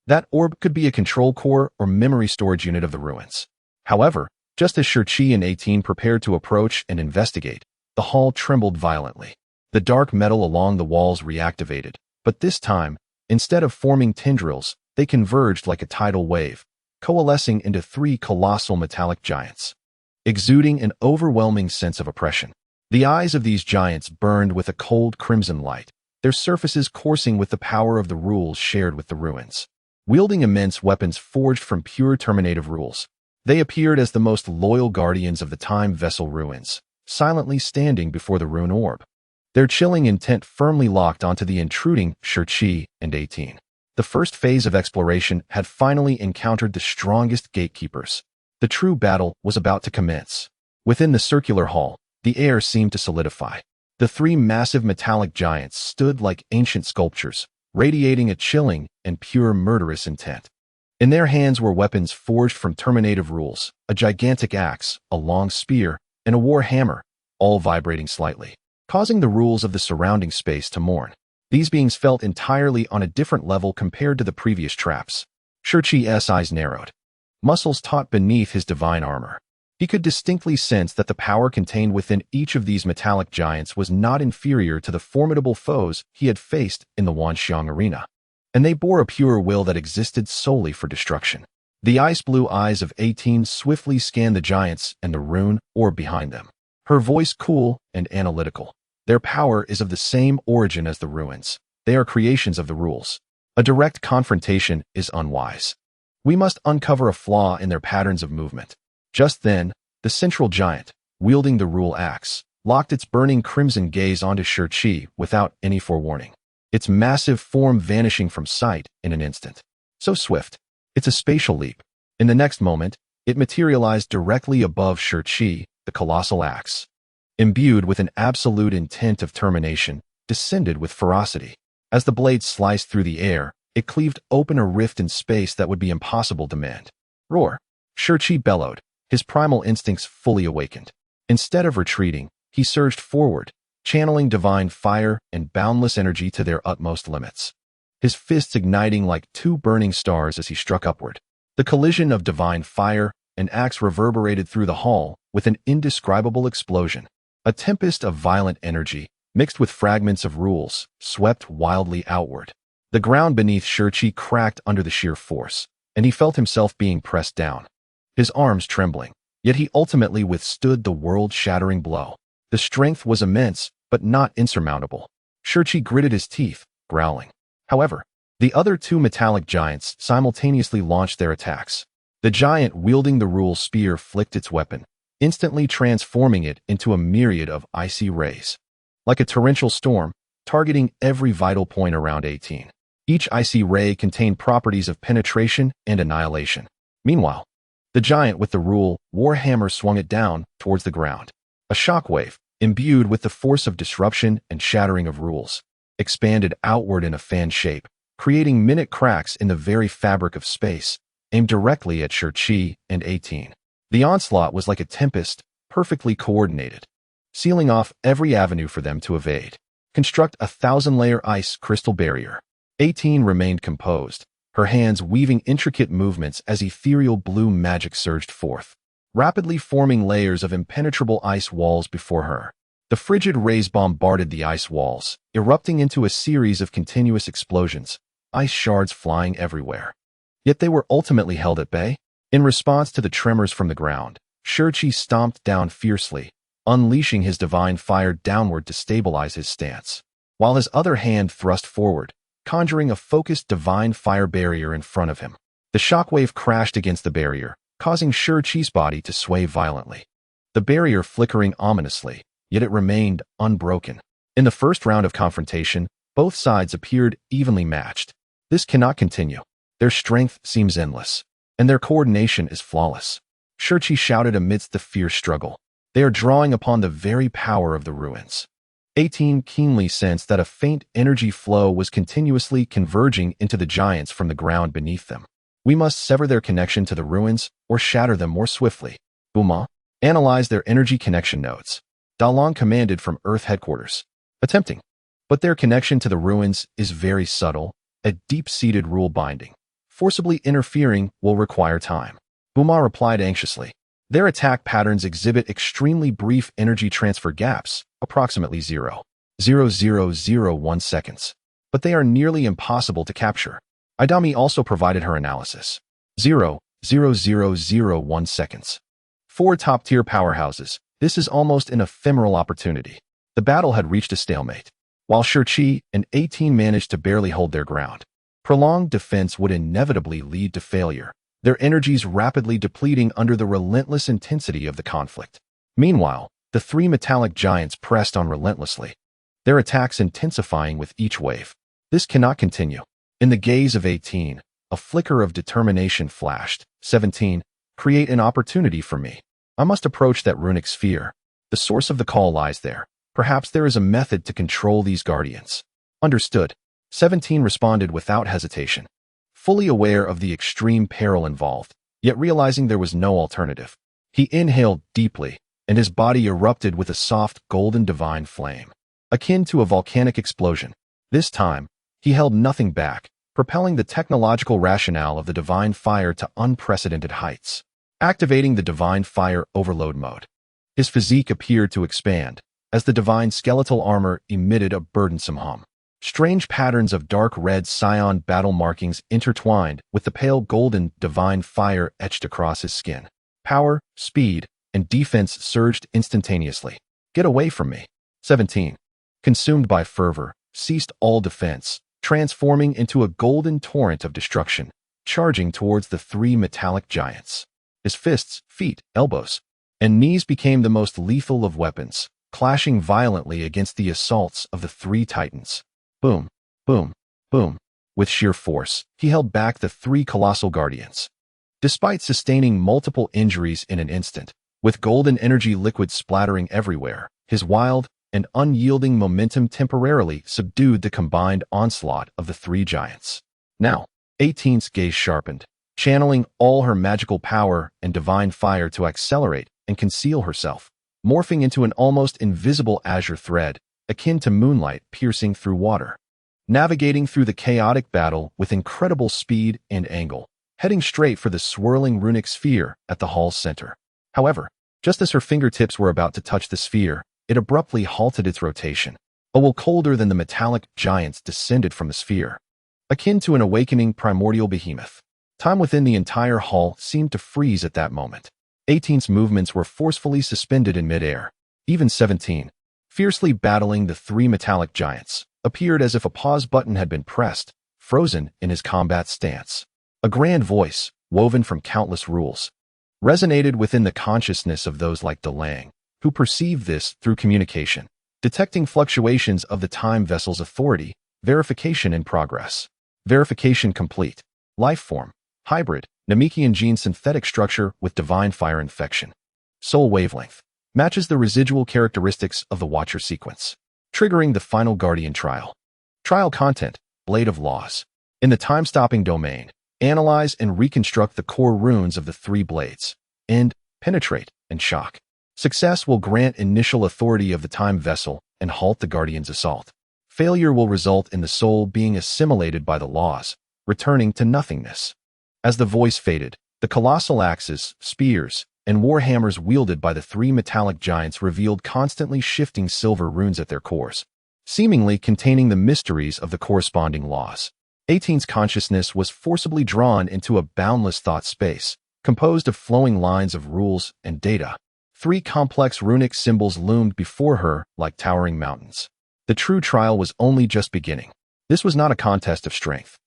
That orb could be a control core or memory storage unit of the ruins. However, just as Shi and 18 prepared to approach and investigate, the hall trembled violently. The dark metal along the walls reactivated, but this time, instead of forming tendrils, they converged like a tidal wave, coalescing into 3 colossal metallic giants, exuding an overwhelming sense of oppression. The eyes of these giants burned with a cold crimson light, their surfaces coursing with the power of the rules shared with the ruins. Wielding immense weapons forged from pure terminative rules, they appeared as the most loyal guardians of the time vessel ruins, silently standing before the rune orb, their chilling intent firmly locked onto the intruding Shi and 18. The first phase of exploration had finally encountered the strongest gatekeepers. The true battle was about to commence. Within the circular hall, The air seemed to solidify. The three massive metallic giants stood like ancient sculptures, radiating a chilling and pure murderous intent. In their hands were weapons forged from terminative rules, a gigantic axe, a long spear, and a war hammer, all vibrating slightly, causing the rules of the surrounding space to mourn. These beings felt entirely on a different level compared to the previous traps. Shirchi's eyes narrowed, muscles taut beneath his divine armor. He could distinctly sense that the power contained within each of these metallic giants was not inferior to the formidable foes he had faced in the Wanxiang arena, and they bore a pure will that existed solely for destruction. The ice-blue eyes of 18 swiftly scanned the giants and the rune orb behind them, her voice cool and analytical. Their power is of the same origin as the ruins. They are creations of the rules. A direct confrontation is unwise. We must uncover a flaw in their patterns of movement. Just then, the central giant, wielding the rule axe, locked its burning crimson gaze onto Shirchi without any forewarning, its massive form vanishing from sight in an instant. So swift, it's a spatial leap. In the next moment, it materialized directly above Shirchi, the colossal axe. Imbued with an absolute intent of termination, descended with ferocity. As the blade sliced through the air, it cleaved open a rift in space that would be impossible to mend. Roar! Shirchi bellowed, his primal instincts fully awakened. Instead of retreating, he surged forward, channeling divine fire and boundless energy to their utmost limits. His fists igniting like two burning stars as he struck upward. The collision of divine fire and axe reverberated through the hall with an indescribable explosion. A tempest of violent energy, mixed with fragments of rules, swept wildly outward. The ground beneath Shirchi cracked under the sheer force, and he felt himself being pressed down, his arms trembling. Yet he ultimately withstood the world-shattering blow. The strength was immense, but not insurmountable. Shirchi gritted his teeth, growling. However, the other two metallic giants simultaneously launched their attacks. The giant wielding the rule spear flicked its weapon, instantly transforming it into a myriad of icy rays. Like a torrential storm, targeting every vital point around 18. Each icy ray contained properties of penetration and annihilation. Meanwhile, the giant with the rule warhammer swung it down towards the ground. A shockwave, imbued with the force of disruption and shattering of rules, expanded outward in a fan shape, creating minute cracks in the very fabric of space, aimed directly at Shirchi and 18. The onslaught was like a tempest, perfectly coordinated, sealing off every avenue for them to evade. Construct a 1,000-layer ice crystal barrier. 18 remained composed, her hands weaving intricate movements as ethereal blue magic surged forth, rapidly forming layers of impenetrable ice walls before her. The frigid rays bombarded the ice walls, erupting into a series of continuous explosions, ice shards flying everywhere. Yet they were ultimately held at bay. In response to the tremors from the ground, Shirchi stomped down fiercely, unleashing his divine fire downward to stabilize his stance, while his other hand thrust forward, conjuring a focused divine fire barrier in front of him. The shockwave crashed against the barrier, causing Shirchi's body to sway violently. The barrier flickering ominously, yet it remained unbroken. In the first round of confrontation, both sides appeared evenly matched. This cannot continue. Their strength seems endless, and their coordination is flawless. Shirchi shouted amidst the fierce struggle. They are drawing upon the very power of the ruins. 18 keenly sensed that a faint energy flow was continuously converging into the giants from the ground beneath them. We must sever their connection to the ruins or shatter them more swiftly. Buma, analyze their energy connection nodes. Dalong commanded from Earth headquarters. Attempting. But their connection to the ruins is very subtle, a deep-seated rule binding. Forcibly interfering will require time. Buma replied anxiously. Their attack patterns exhibit extremely brief energy transfer gaps, approximately 0.0001 seconds. But they are nearly impossible to capture. Idami also provided her analysis. 0.0001 seconds. 4 top-tier powerhouses. This is almost an ephemeral opportunity. The battle had reached a stalemate, while Shirchi and 18 managed to barely hold their ground. Prolonged defense would inevitably lead to failure, their energies rapidly depleting under the relentless intensity of the conflict. Meanwhile, the 3 metallic giants pressed on relentlessly, their attacks intensifying with each wave. This cannot continue. In the gaze of 18, a flicker of determination flashed. 17, create an opportunity for me. I must approach that runic sphere. The The source of the call lies there. Perhaps there is a method to control these guardians. Understood. 17 responded without hesitation, fully aware of the extreme peril involved, yet realizing there was no alternative. He inhaled deeply, and his body erupted with a soft, golden divine flame, akin to a volcanic explosion. This time, he held nothing back, propelling the technological rationale of the divine fire to unprecedented heights. Activating the divine fire overload mode, his physique appeared to expand, as the divine skeletal armor emitted a burdensome hum. Strange patterns of dark red scion battle markings intertwined with the pale golden divine fire etched across his skin. Power, speed, and defense surged instantaneously. Get away from me. 17. Consumed by fervor, ceased all defense, transforming into a golden torrent of destruction, charging towards the three metallic giants. His fists, feet, elbows, and knees became the most lethal of weapons, clashing violently against the assaults of the three titans. Boom, boom, boom. With sheer force, he held back the three colossal guardians. Despite sustaining multiple injuries in an instant, with golden energy liquid splattering everywhere, his wild and unyielding momentum temporarily subdued the combined onslaught of the three giants. Now, 18's gaze sharpened, channeling all her magical power and divine fire to accelerate and conceal herself, morphing into an almost invisible azure thread, akin to moonlight piercing through water. Navigating through the chaotic battle with incredible speed and angle, heading straight for the swirling runic sphere at the hall's center. However, just as her fingertips were about to touch the sphere, it abruptly halted its rotation. A will colder than the metallic giants descended from the sphere, akin to an awakening primordial behemoth. Time within the entire hall seemed to freeze at that moment. 18's movements were forcefully suspended in midair. Even 17, fiercely battling the three metallic giants, appeared as if a pause button had been pressed, frozen in his combat stance. A grand voice, woven from countless rules, resonated within the consciousness of those like DeLang, who perceived this through communication, detecting fluctuations of the time vessel's authority. Verification in progress. Verification complete. Life form, hybrid, Namekian gene synthetic structure with divine fire infection. Soul wavelength, matches the residual characteristics of the Watcher sequence. Triggering the final Guardian trial. Trial content, Blade of Laws. In the time-stopping domain, analyze and reconstruct the core runes of the three blades. End, penetrate, and shock. Success will grant initial authority of the time vessel and halt the Guardian's assault. Failure will result in the soul being assimilated by the laws, returning to nothingness. As the voice faded, the colossal axes, spears, and warhammers wielded by the three metallic giants revealed constantly shifting silver runes at their cores, seemingly containing the mysteries of the corresponding laws. 18's consciousness was forcibly drawn into a boundless thought space, composed of flowing lines of rules and data. Three complex runic symbols loomed before her like towering mountains. The true trial was only just beginning. This was not a contest of strength,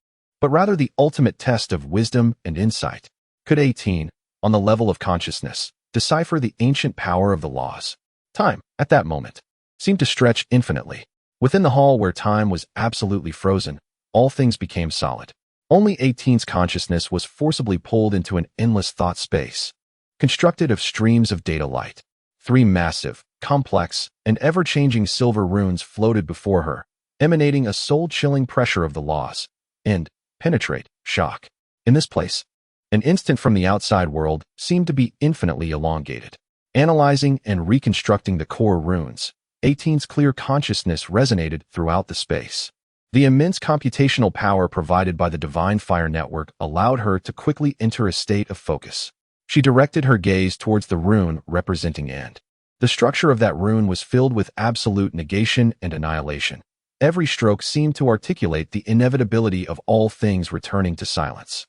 but rather the ultimate test of wisdom and insight. Could 18, on the level of consciousness, decipher the ancient power of the laws? Time, at that moment, seemed to stretch infinitely. Within the hall where time was absolutely frozen, all things became solid. Only 18's consciousness was forcibly pulled into an endless thought space, constructed of streams of data light. Three massive, complex, and ever-changing silver runes floated before her, emanating a soul-chilling pressure of the laws. End, penetrate, shock. In this place, an instant from the outside world seemed to be infinitely elongated. Analyzing and reconstructing the core runes, 18's clear consciousness resonated throughout the space. The immense computational power provided by the Divine Fire Network allowed her to quickly enter a state of focus. She directed her gaze towards the rune representing End. The structure of that rune was filled with absolute negation and annihilation. Every stroke seemed to articulate the inevitability of all things returning to silence.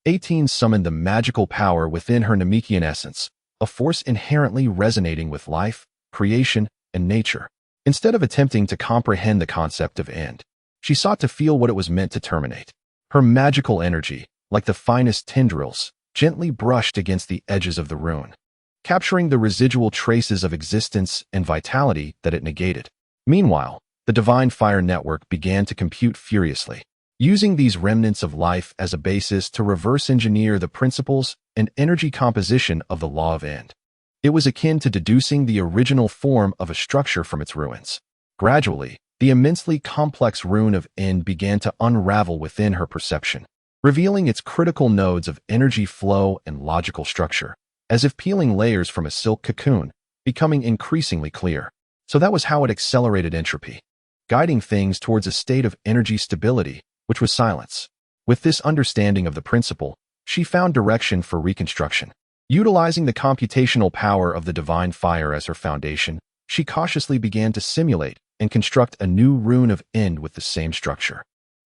18 summoned the magical power within her Namekian essence, a force inherently resonating with life, creation, and nature. Instead of attempting to comprehend the concept of End, she sought to feel what it was meant to terminate. Her magical energy, like the finest tendrils, gently brushed against the edges of the rune, capturing the residual traces of existence and vitality that it negated. Meanwhile, the Divine Fire Network began to compute furiously, using these remnants of life as a basis to reverse engineer the principles and energy composition of the Law of End. It was akin to deducing the original form of a structure from its ruins. Gradually, the immensely complex rune of Ind began to unravel within her perception, revealing its critical nodes of energy flow and logical structure, as if peeling layers from a silk cocoon, becoming increasingly clear. So that was how it accelerated entropy, guiding things towards a state of energy stability, which was silence. With this understanding of the principle, she found direction for reconstruction. Utilizing the computational power of the divine fire as her foundation, she cautiously began to simulate and construct a new rune of Ind with the same structure,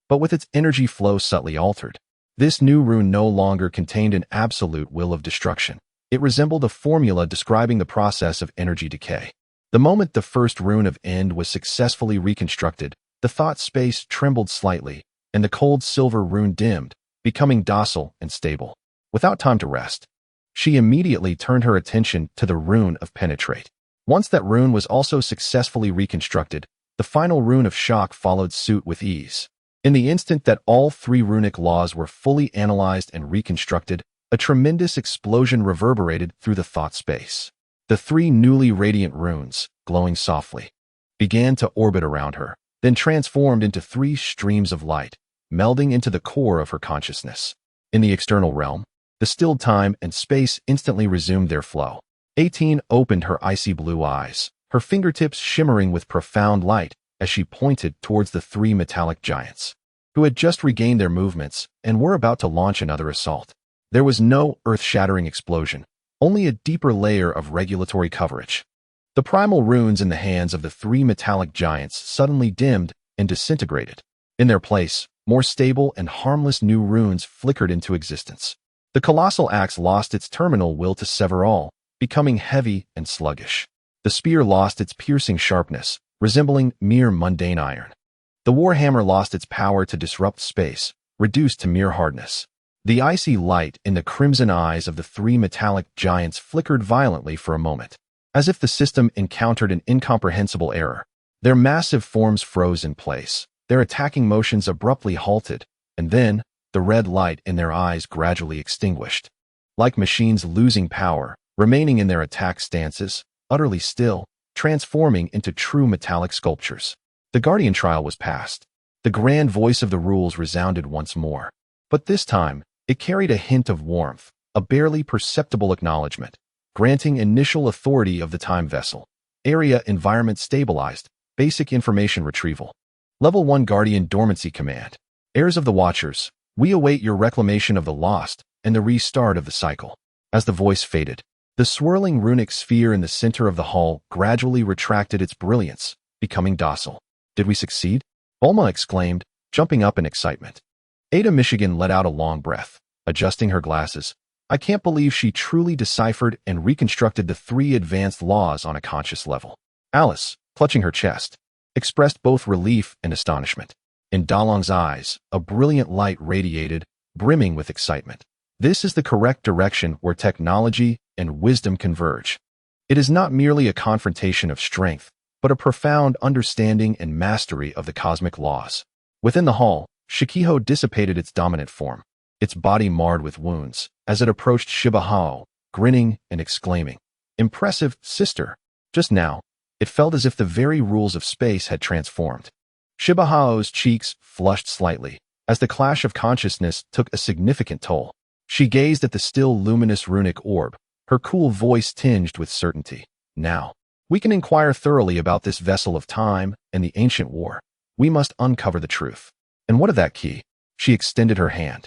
but with its energy flow subtly altered. This new rune no longer contained an absolute will of destruction. It resembled a formula describing the process of energy decay. The moment the first rune of Ind was successfully reconstructed, the thought space trembled slightly, and the cold silver rune dimmed, becoming docile and stable. Without time to rest, she immediately turned her attention to the rune of penetrate. Once that rune was also successfully reconstructed, the final rune of shock followed suit with ease. In the instant that all three runic laws were fully analyzed and reconstructed, a tremendous explosion reverberated through the thought space. The three newly radiant runes, glowing softly, began to orbit around her, then transformed into three streams of light, melding into the core of her consciousness. In the external realm, the stilled time and space instantly resumed their flow. 18 opened her icy blue eyes, her fingertips shimmering with profound light as she pointed towards the three metallic giants, who had just regained their movements and were about to launch another assault. There was no earth-shattering explosion, only a deeper layer of regulatory coverage. The primal runes in the hands of the three metallic giants suddenly dimmed and disintegrated. In their place, more stable and harmless new runes flickered into existence. The colossal axe lost its terminal will to sever all, becoming heavy and sluggish. The spear lost its piercing sharpness, resembling mere mundane iron. The warhammer lost its power to disrupt space, reduced to mere hardness. The icy light in the crimson eyes of the three metallic giants flickered violently for a moment, as if the system encountered an incomprehensible error. Their massive forms froze in place, their attacking motions abruptly halted, and then, the red light in their eyes gradually extinguished. Like machines losing power, remaining in their attack stances, utterly still, transforming into true metallic sculptures. The Guardian trial was passed. The grand voice of the rules resounded once more. But this time, it carried a hint of warmth, a barely perceptible acknowledgement, granting initial authority of the time vessel. Area environment stabilized, basic information retrieval. Level 1 Guardian Dormancy Command. Heirs of the Watchers, we await your reclamation of the lost and the restart of the cycle. As the voice faded, the swirling runic sphere in the center of the hall gradually retracted its brilliance, becoming docile. Did we succeed? Bulma exclaimed, jumping up in excitement. Ada Michigan let out a long breath, adjusting her glasses. I can't believe she truly deciphered and reconstructed the three advanced laws on a conscious level. Alice, clutching her chest, expressed both relief and astonishment. In Dalong's eyes, a brilliant light radiated, brimming with excitement. This is the correct direction where technology and wisdom converge. It is not merely a confrontation of strength, but a profound understanding and mastery of the cosmic laws. Within the hall, Shikiho dissipated its dominant form, its body marred with wounds, as it approached Shibahao, grinning and exclaiming, "Impressive, sister." Just now, it felt as if the very rules of space had transformed. Shibahao's cheeks flushed slightly, as the clash of consciousness took a significant toll. She gazed at the still luminous runic orb, her cool voice tinged with certainty. Now, we can inquire thoroughly about this vessel of time and the ancient war. We must uncover the truth. And what of that key? She extended her hand,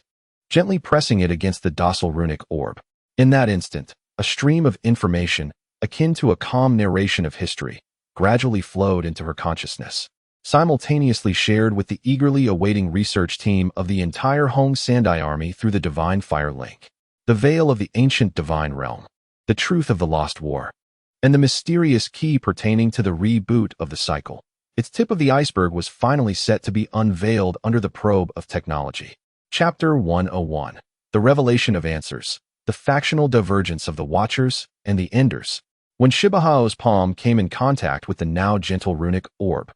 gently pressing it against the docile runic orb. In that instant, a stream of information, akin to a calm narration of history, gradually flowed into her consciousness, simultaneously shared with the eagerly awaiting research team of the entire Hong Sandai army through the Divine Fire Link. The veil of the ancient divine realm, the truth of the lost war, and the mysterious key pertaining to the reboot of the cycle. Its tip of the iceberg was finally set to be unveiled under the probe of technology. Chapter 101. The Revelation of Answers. The Factional Divergence of the Watchers and the Enders. When Shibahao's palm came in contact with the now gentle runic orb,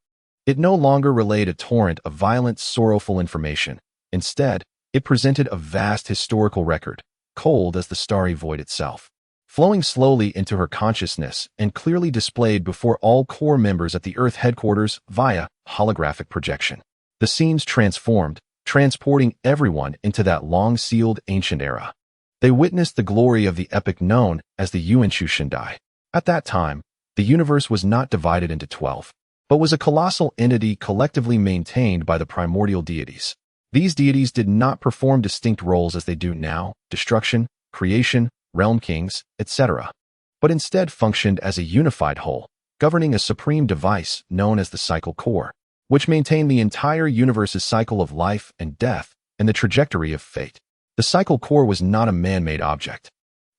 it no longer relayed a torrent of violent, sorrowful information. Instead, it presented a vast historical record, cold as the starry void itself. flowing slowly into her consciousness and clearly displayed before all core members at the Earth headquarters via holographic projection. The scenes transformed, transporting everyone into that long-sealed ancient era. They witnessed the glory of the epic known as the Yuanchu Shindai. At that time, the universe was not divided into 12, but was a colossal entity collectively maintained by the primordial deities. These deities did not perform distinct roles as they do now, destruction, creation, realm kings, etc., but instead functioned as a unified whole, governing a supreme device known as the cycle core, which maintained the entire universe's cycle of life and death and the trajectory of fate. The cycle core was not a man-made object.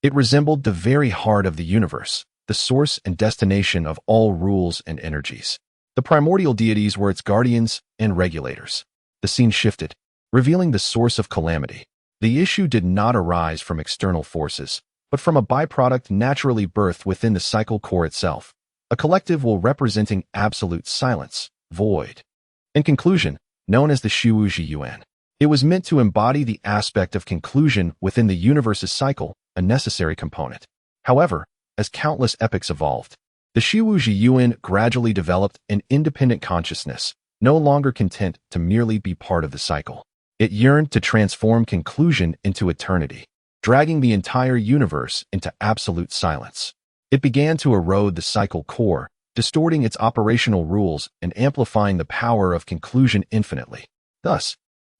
It resembled the very heart of the universe, the source and destination of all rules and energies. The primordial deities were its guardians and regulators. The scene shifted, revealing the source of calamity. The issue did not arise from external forces, but from a byproduct naturally birthed within the cycle core itself, a collective will representing absolute silence, void. In conclusion, known as the Shiwuji Yuan, it was meant to embody the aspect of conclusion within the universe's cycle, a necessary component. However, as countless epochs evolved, the Shiwuji Yuan gradually developed an independent consciousness, no longer content to merely be part of the cycle. It yearned to transform conclusion into eternity, dragging the entire universe into absolute silence. It began to erode the cycle core, distorting its operational rules and amplifying the power of conclusion infinitely. Thus,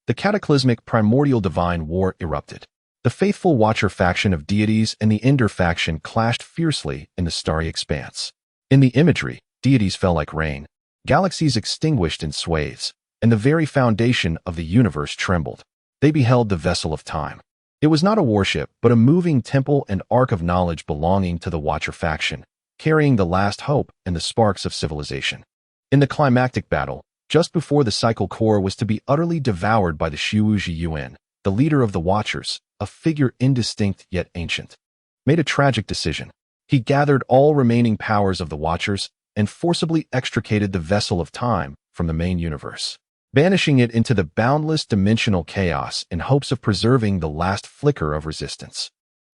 the cataclysmic primordial divine war erupted. The faithful Watcher faction of deities and the Ender faction clashed fiercely in the starry expanse. In the imagery, deities fell like rain, galaxies extinguished in swathes, and the very foundation of the universe trembled. They beheld the vessel of time. It was not a warship, but a moving temple and ark of knowledge belonging to the Watcher faction, carrying the last hope and the sparks of civilization. In the climactic battle, just before the cycle core was to be utterly devoured by the Shiwuji Yuan, the leader of the Watchers, a figure indistinct yet ancient, made a tragic decision. He gathered all remaining powers of the Watchers and forcibly extricated the vessel of time from the main universe, banishing it into the boundless dimensional chaos in hopes of preserving the last flicker of resistance.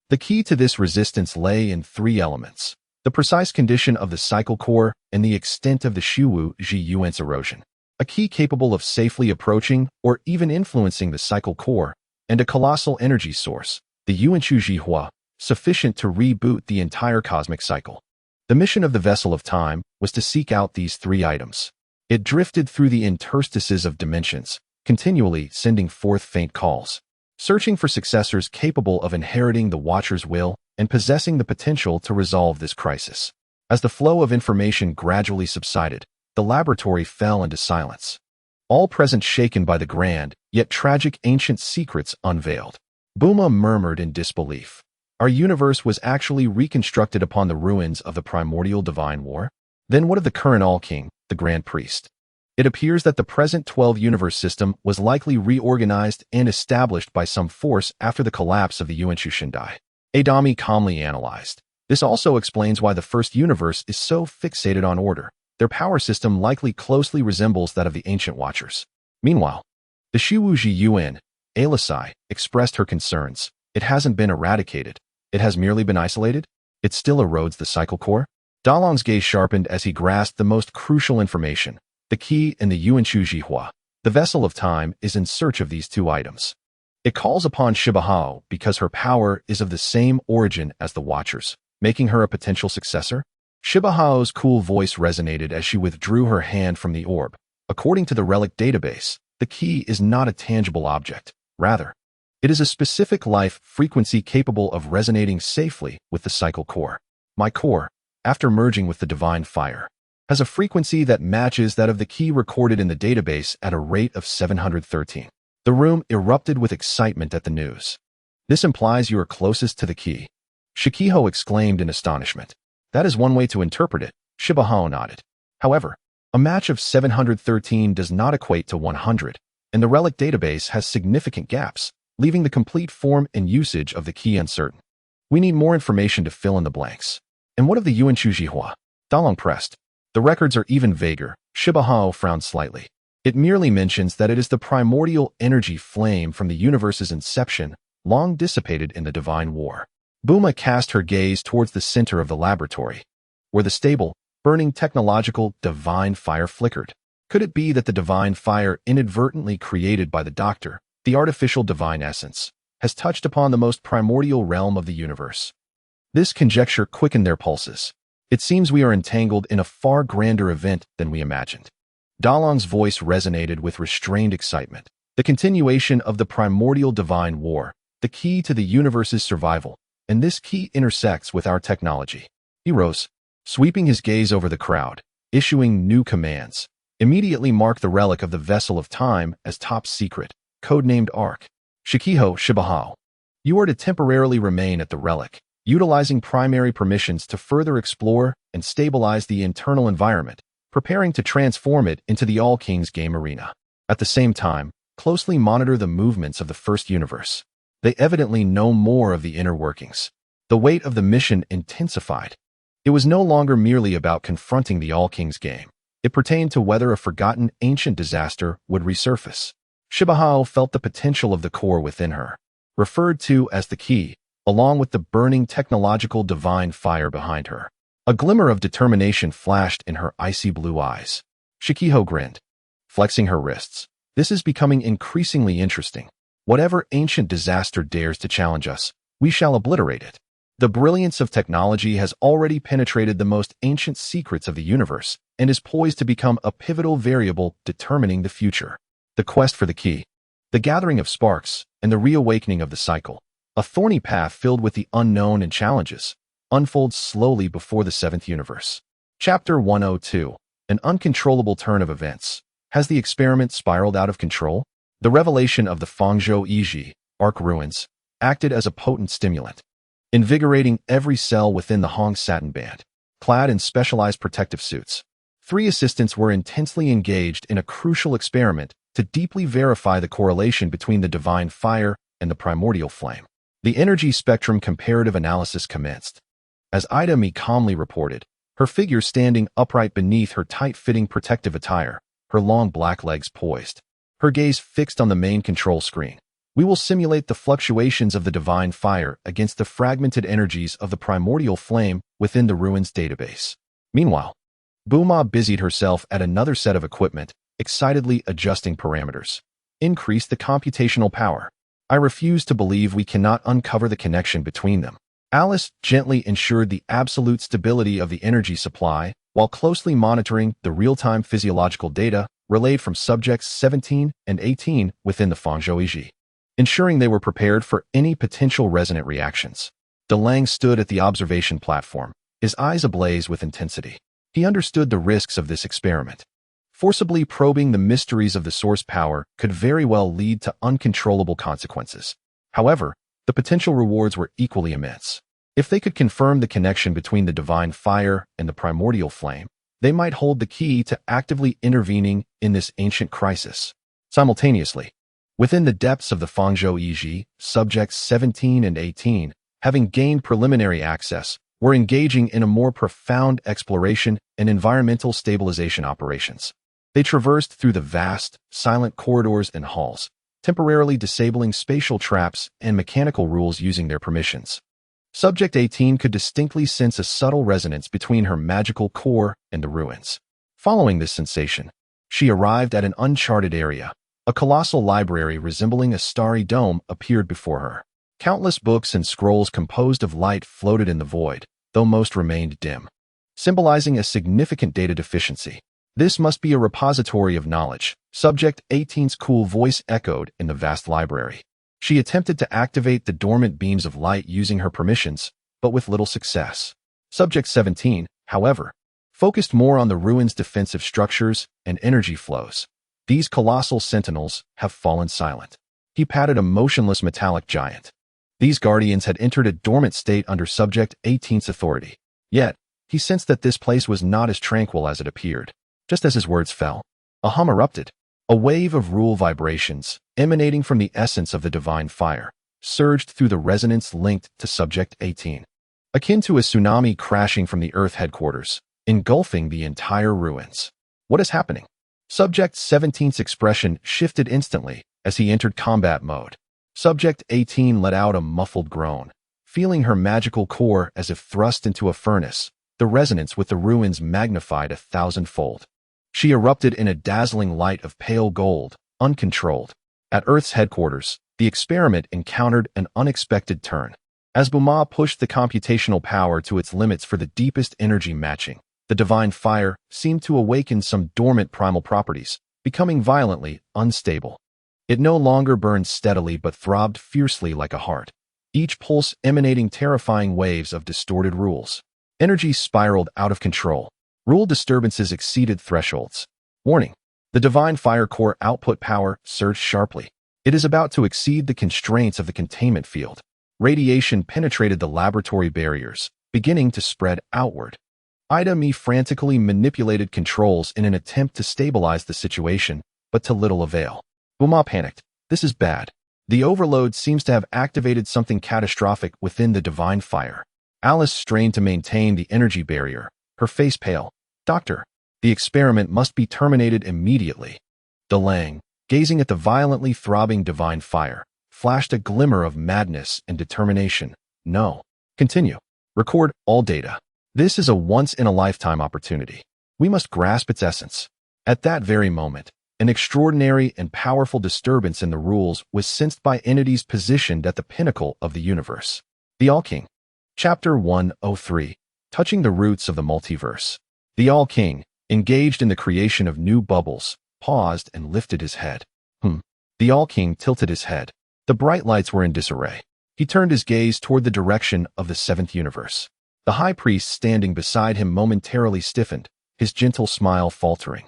The key to this resistance lay in three elements: the precise condition of the cycle core and the extent of the Shiwuji Yuan's erosion. A key capable of safely approaching or even influencing the cycle core, and a colossal energy source, the Yuanchu Jihua, sufficient to reboot the entire cosmic cycle. The mission of the Vessel of Time was to seek out these three items. It drifted through the interstices of dimensions, continually sending forth faint calls, searching for successors capable of inheriting the Watcher's will and possessing the potential to resolve this crisis. As the flow of information gradually subsided, the laboratory fell into silence, all present shaken by the grand, yet tragic ancient secrets unveiled. Buma murmured in disbelief. Our universe was actually reconstructed upon the ruins of the primordial divine war? Then what of the current All-King, the Grand Priest? It appears that the present 12-universe system was likely reorganized and established by some force after the collapse of the Yuanchu Shindai. Adami calmly analyzed. This also explains why the first universe is so fixated on order. Their power system likely closely resembles that of the ancient Watchers. Meanwhile, the Shiwuji Yuan, Alisai, expressed her concerns. It hasn't been eradicated. It has merely been isolated. It still erodes the cycle core. Dalong's gaze sharpened as he grasped the most crucial information, the key in the Yuanchu Jihua. The Vessel of Time is in search of these two items. It calls upon Shibahao because her power is of the same origin as the Watchers, making her a potential successor. Shibahao's cool voice resonated as she withdrew her hand from the orb. According to the relic database, the key is not a tangible object. Rather, it is a specific life frequency capable of resonating safely with the cycle core. My core, after merging with the divine fire, has a frequency that matches that of the key recorded in the database at a rate of 713. The room erupted with excitement at the news. This implies you are closest to the key. Shikiho exclaimed in astonishment. That is one way to interpret it, Shibahao nodded. However, a match of 713 does not equate to 100, and the relic database has significant gaps, leaving the complete form and usage of the key uncertain. We need more information to fill in the blanks. And what of the Yuanchu Jihua? Dalong pressed. The records are even vaguer. Shibahao frowned slightly. It merely mentions that it is the primordial energy flame from the universe's inception, long dissipated in the divine war. Buma cast her gaze towards the center of the laboratory, where the stable, burning technological divine fire flickered. Could it be that the divine fire inadvertently created by the doctor, the artificial divine essence, has touched upon the most primordial realm of the universe? This conjecture quickened their pulses. It seems we are entangled in a far grander event than we imagined. Dalong's voice resonated with restrained excitement. The continuation of the primordial divine war, the key to the universe's survival, and this key intersects with our technology. He rose, sweeping his gaze over the crowd, issuing new commands. Immediately mark the relic of the vessel of time as top secret, codenamed Ark. Shikiho Shibahao. You are to temporarily remain at the relic, utilizing primary permissions to further explore and stabilize the internal environment, preparing to transform it into the All Kings game arena. At the same time, closely monitor the movements of the First Universe. They evidently know more of the inner workings. The weight of the mission intensified. It was no longer merely about confronting the All Kings game. It pertained to whether a forgotten ancient disaster would resurface. Shibahao felt the potential of the core within her, referred to as the key, along with the burning technological divine fire behind her. A glimmer of determination flashed in her icy blue eyes. Shikiho grinned, flexing her wrists. This is becoming increasingly interesting. Whatever ancient disaster dares to challenge us, we shall obliterate it. The brilliance of technology has already penetrated the most ancient secrets of the universe and is poised to become a pivotal variable determining the future. The quest for the key, the gathering of sparks, and the reawakening of the cycle, a thorny path filled with the unknown and challenges, unfolds slowly before the seventh universe. Chapter 102. An uncontrollable turn of events. Has the experiment spiraled out of control? The revelation of the Fangzhou Yiji, Ark ruins, acted as a potent stimulant, invigorating every cell within the Hong Satin Band. Clad in specialized protective suits, 3 assistants were intensely engaged in a crucial experiment to deeply verify the correlation between the divine fire and the primordial flame. The energy spectrum comparative analysis commenced. As Ida Mi calmly reported, her figure standing upright beneath her tight-fitting protective attire, her long black legs poised, her gaze fixed on the main control screen. We will simulate the fluctuations of the divine fire against the fragmented energies of the primordial flame within the ruins database. Meanwhile, Buma busied herself at another set of equipment, excitedly adjusting parameters. Increase the computational power. I refuse to believe we cannot uncover the connection between them. Alice gently ensured the absolute stability of the energy supply while closely monitoring the real-time physiological data relayed from subjects 17 and 18 within the Fangzhou Yiji, ensuring they were prepared for any potential resonant reactions. DeLang stood at the observation platform, his eyes ablaze with intensity. He understood the risks of this experiment. Forcibly probing the mysteries of the source power could very well lead to uncontrollable consequences. However, the potential rewards were equally immense. If they could confirm the connection between the divine fire and the primordial flame, they might hold the key to actively intervening in this ancient crisis. Simultaneously, within the depths of the Fangzhou Yiji, subjects 17 and 18, having gained preliminary access, were engaging in a more profound exploration and environmental stabilization operations. They traversed through the vast, silent corridors and halls, temporarily disabling spatial traps and mechanical rules using their permissions. Subject 18 could distinctly sense a subtle resonance between her magical core and the ruins. Following this sensation, she arrived at an uncharted area. A colossal library resembling a starry dome appeared before her. Countless books and scrolls composed of light floated in the void, though most remained dim, symbolizing a significant data deficiency. This must be a repository of knowledge, Subject 18's cool voice echoed in the vast library. She attempted to activate the dormant beams of light using her permissions, but with little success. Subject 17, however, focused more on the ruins' defensive structures and energy flows. These colossal sentinels have fallen silent. He patted a motionless metallic giant. These guardians had entered a dormant state under Subject 18's authority. Yet, he sensed that this place was not as tranquil as it appeared. Just as his words fell, a hum erupted. A wave of rule vibrations, emanating from the essence of the divine fire, surged through the resonance linked to Subject 18, akin to a tsunami crashing from the Earth headquarters, engulfing the entire ruins. What is happening? Subject 17's expression shifted instantly as he entered combat mode. Subject 18 let out a muffled groan, feeling her magical core as if thrust into a furnace, the resonance with the ruins magnified 1,000-fold. She erupted in a dazzling light of pale gold, uncontrolled. At Earth's headquarters, the experiment encountered an unexpected turn. As Buma pushed the computational power to its limits for the deepest energy matching, the divine fire seemed to awaken some dormant primal properties, becoming violently unstable. It no longer burned steadily but throbbed fiercely like a heart, each pulse emanating terrifying waves of distorted rules. Energy spiraled out of control. Rule disturbances exceeded thresholds. Warning: the divine fire core output power surged sharply. It is about to exceed the constraints of the containment field. Radiation penetrated the laboratory barriers, beginning to spread outward. Ida frantically manipulated controls in an attempt to stabilize the situation, but to little avail. Buma panicked. This is bad. The overload seems to have activated something catastrophic within the divine fire. Alice strained to maintain the energy barrier, her face pale. Doctor, the experiment must be terminated immediately. DeLange, gazing at the violently throbbing divine fire, flashed a glimmer of madness and determination. No. Continue. Record all data. This is a once-in-a-lifetime opportunity. We must grasp its essence. At that very moment, an extraordinary and powerful disturbance in the rules was sensed by entities positioned at the pinnacle of the universe. The All-King. Chapter 103. Touching the Roots of the Multiverse. The All-King, engaged in the creation of new bubbles, paused and lifted his head. The All-King tilted his head. The bright lights were in disarray. He turned his gaze toward the direction of the seventh universe. The High Priest standing beside him momentarily stiffened, his gentle smile faltering.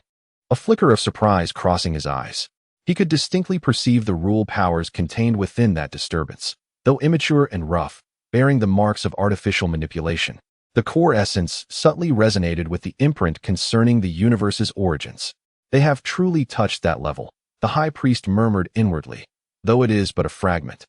A flicker of surprise crossing his eyes. He could distinctly perceive the rule powers contained within that disturbance, though immature and rough, bearing the marks of artificial manipulation. The core essence subtly resonated with the imprint concerning the universe's origins. They have truly touched that level, the High Priest murmured inwardly, though it is but a fragment.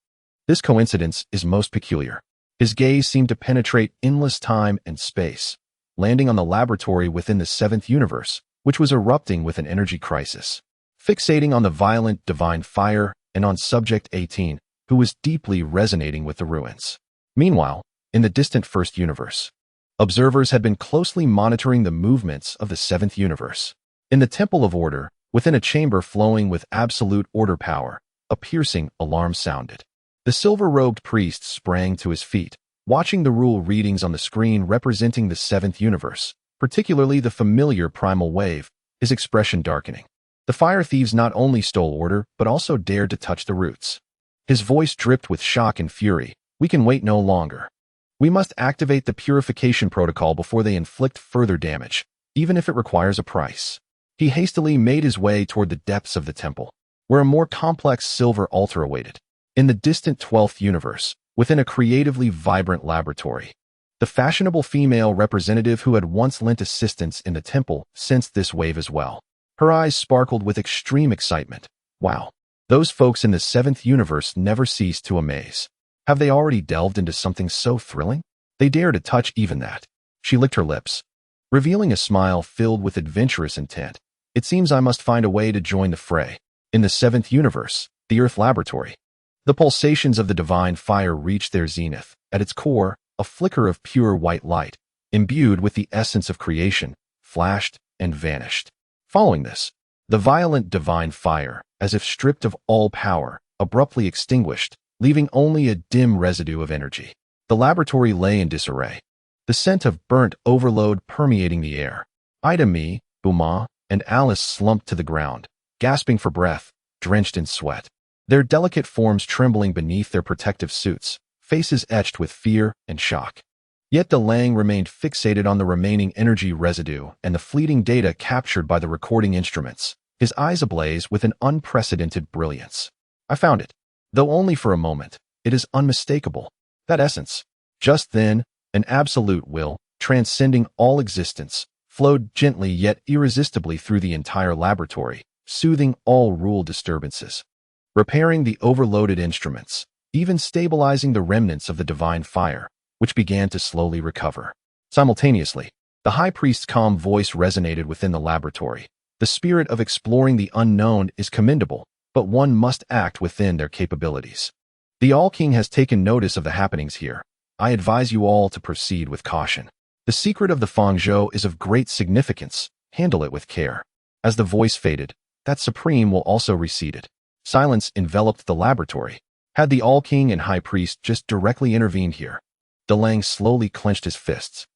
This coincidence is most peculiar. His gaze seemed to penetrate endless time and space, landing on the laboratory within the seventh universe, which was erupting with an energy crisis. Fixating on the violent divine fire and on Subject 18, who was deeply resonating with the ruins. Meanwhile, in the distant first universe, observers had been closely monitoring the movements of the seventh universe. In the Temple of Order, within a chamber flowing with absolute order power, a piercing alarm sounded. The silver-robed priest sprang to his feet, watching the rule readings on the screen representing the seventh universe, particularly the familiar primal wave, his expression darkening. The fire thieves not only stole order, but also dared to touch the roots. His voice dripped with shock and fury. We can wait no longer. We must activate the purification protocol before they inflict further damage, even if it requires a price. He hastily made his way toward the depths of the temple, where a more complex silver altar awaited. In the distant 12th universe, within a creatively vibrant laboratory, the fashionable female representative who had once lent assistance in the temple sensed this wave as well. Her eyes sparkled with extreme excitement. Wow, those folks in the seventh universe never cease to amaze. Have they already delved into something so thrilling? They dare to touch even that. She licked her lips, revealing a smile filled with adventurous intent. It seems I must find a way to join the fray. In the seventh universe, the Earth laboratory, the pulsations of the divine fire reached their zenith. At its core, a flicker of pure white light, imbued with the essence of creation, flashed and vanished. Following this, the violent divine fire, as if stripped of all power, abruptly extinguished, leaving only a dim residue of energy. The laboratory lay in disarray, the scent of burnt overload permeating the air. Ida, Buma, and Alice slumped to the ground, gasping for breath, drenched in sweat. Their delicate forms trembling beneath their protective suits, faces etched with fear and shock. Yet DeLange remained fixated on the remaining energy residue and the fleeting data captured by the recording instruments, his eyes ablaze with an unprecedented brilliance. I found it. Though only for a moment, it is unmistakable. That essence. Just then, an absolute will, transcending all existence, flowed gently yet irresistibly through the entire laboratory, soothing all rule disturbances, repairing the overloaded instruments, even stabilizing the remnants of the divine fire, which began to slowly recover. Simultaneously, the High Priest's calm voice resonated within the laboratory. The spirit of exploring the unknown is commendable, but one must act within their capabilities. The All-King has taken notice of the happenings here. I advise you all to proceed with caution. The secret of the Fangzhou is of great significance. Handle it with care. As the voice faded, that supreme will also receded. Silence enveloped the laboratory. Had the All-King and High Priest just directly intervened here? Delang slowly clenched his fists,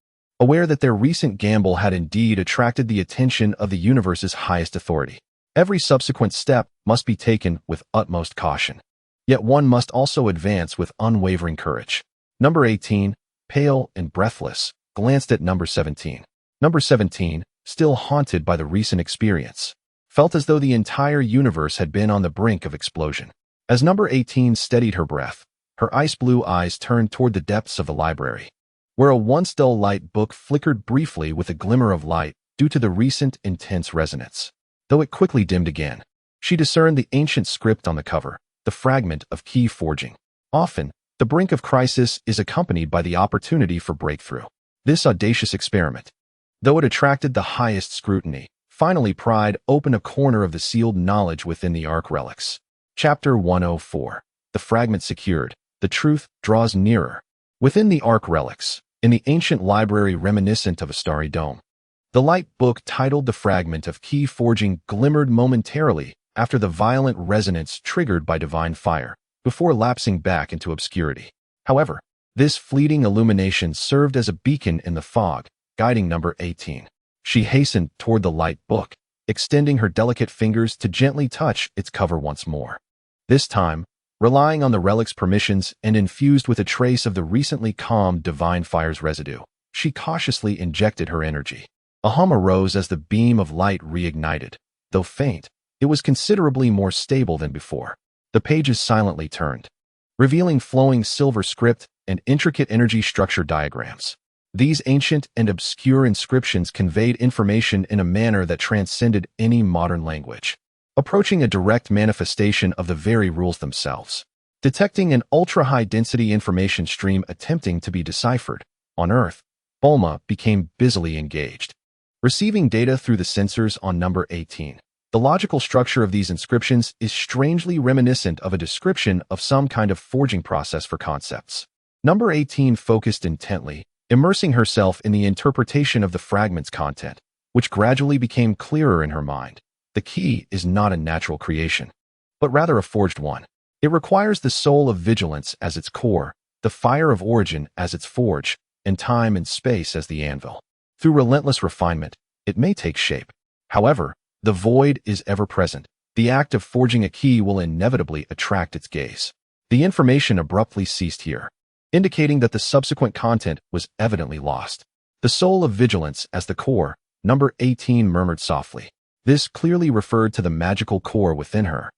aware that their recent gamble had indeed attracted the attention of the universe's highest authority. Every subsequent step must be taken with utmost caution. Yet one must also advance with unwavering courage. Number 18, pale and breathless, glanced at number 17. Number 17, still haunted by the recent experience, felt as though the entire universe had been on the brink of explosion. As number 18 steadied her breath, her ice-blue eyes turned toward the depths of the library, where a once dull light book flickered briefly with a glimmer of light due to the recent intense resonance. Though it quickly dimmed again, she discerned the ancient script on the cover, the fragment of key forging. Often, the brink of crisis is accompanied by the opportunity for breakthrough. This audacious experiment, though it attracted the highest scrutiny, finally pried open a corner of the sealed knowledge within the Ark relics. Chapter 104. The fragment secured. The truth draws nearer. Within the Ark relics, in the ancient library reminiscent of a starry dome, the light book titled The Fragment of Key Forging glimmered momentarily after the violent resonance triggered by divine fire, before lapsing back into obscurity. However, this fleeting illumination served as a beacon in the fog, guiding number 18. She hastened toward the light book, extending her delicate fingers to gently touch its cover once more. This time, relying on the relic's permissions and infused with a trace of the recently calmed divine fire's residue, she cautiously injected her energy. A hum arose as the beam of light reignited. Though faint, it was considerably more stable than before. The pages silently turned, revealing flowing silver script and intricate energy structure diagrams. These ancient and obscure inscriptions conveyed information in a manner that transcended any modern language, approaching a direct manifestation of the very rules themselves. Detecting an ultra-high-density information stream attempting to be deciphered, on Earth, Bulma became busily engaged, receiving data through the sensors on number 18. The logical structure of these inscriptions is strangely reminiscent of a description of some kind of forging process for concepts. Number 18 focused intently, immersing herself in the interpretation of the fragment's content, which gradually became clearer in her mind. The key is not a natural creation, but rather a forged one. It requires the soul of vigilance as its core, the fire of origin as its forge, and time and space as the anvil. Through relentless refinement, it may take shape. However, the void is ever present. The act of forging a key will inevitably attract its gaze. The information abruptly ceased here, indicating that the subsequent content was evidently lost. The soul of vigilance as the core, number 18 murmured softly. This clearly referred to the magical core within her,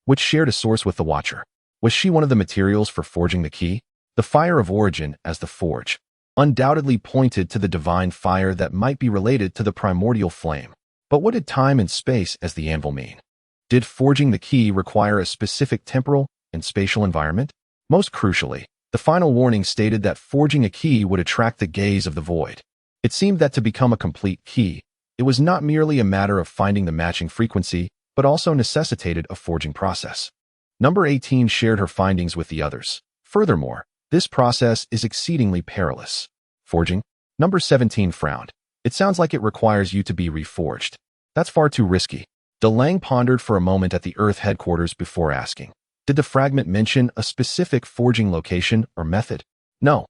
which shared a source with the Watcher. Was she one of the materials for forging the key? The fire of origin as the forge undoubtedly pointed to the divine fire that might be related to the primordial flame. But what did time and space as the anvil mean? Did forging the key require a specific temporal and spatial environment? Most crucially, the final warning stated that forging a key would attract the gaze of the void. It seemed that to become a complete key, it was not merely a matter of finding the matching frequency, but also necessitated a forging process. Number 18 shared her findings with the others. Furthermore, this process is exceedingly perilous. Forging? Number 17 frowned. It sounds like it requires you to be reforged. That's far too risky. Delang pondered for a moment at the Earth headquarters before asking. Did the fragment mention a specific forging location or method? No.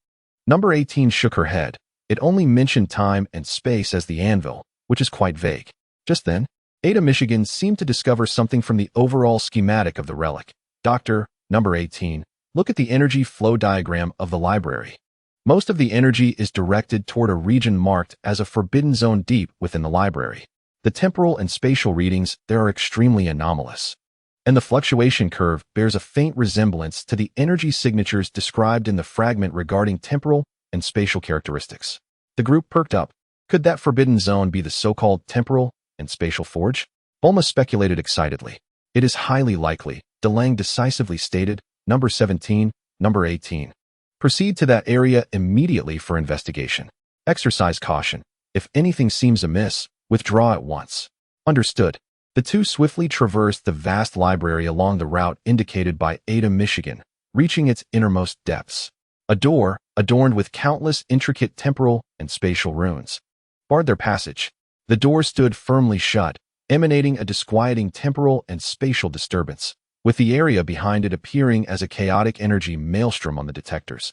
Number 18 shook her head. It only mentioned time and space as the anvil, which is quite vague. Just then, Ada Michigan seemed to discover something from the overall schematic of the relic. Doctor, number 18, look at the energy flow diagram of the library. Most of the energy is directed toward a region marked as a forbidden zone deep within the library. The temporal and spatial readings there are extremely anomalous, and the fluctuation curve bears a faint resemblance to the energy signatures described in the fragment regarding temporal and spatial characteristics. The group perked up. Could that forbidden zone be the so-called temporal and spatial forge? Bulma speculated excitedly. It is highly likely, Delang decisively stated. Number 17, number 18. Proceed to that area immediately for investigation. Exercise caution. If anything seems amiss, withdraw at once. Understood. The two swiftly traversed the vast library along the route indicated by Ada Michigan, reaching its innermost depths. A door, adorned with countless intricate temporal and spatial runes, barred their passage. The door stood firmly shut, emanating a disquieting temporal and spatial disturbance, with the area behind it appearing as a chaotic energy maelstrom on the detectors.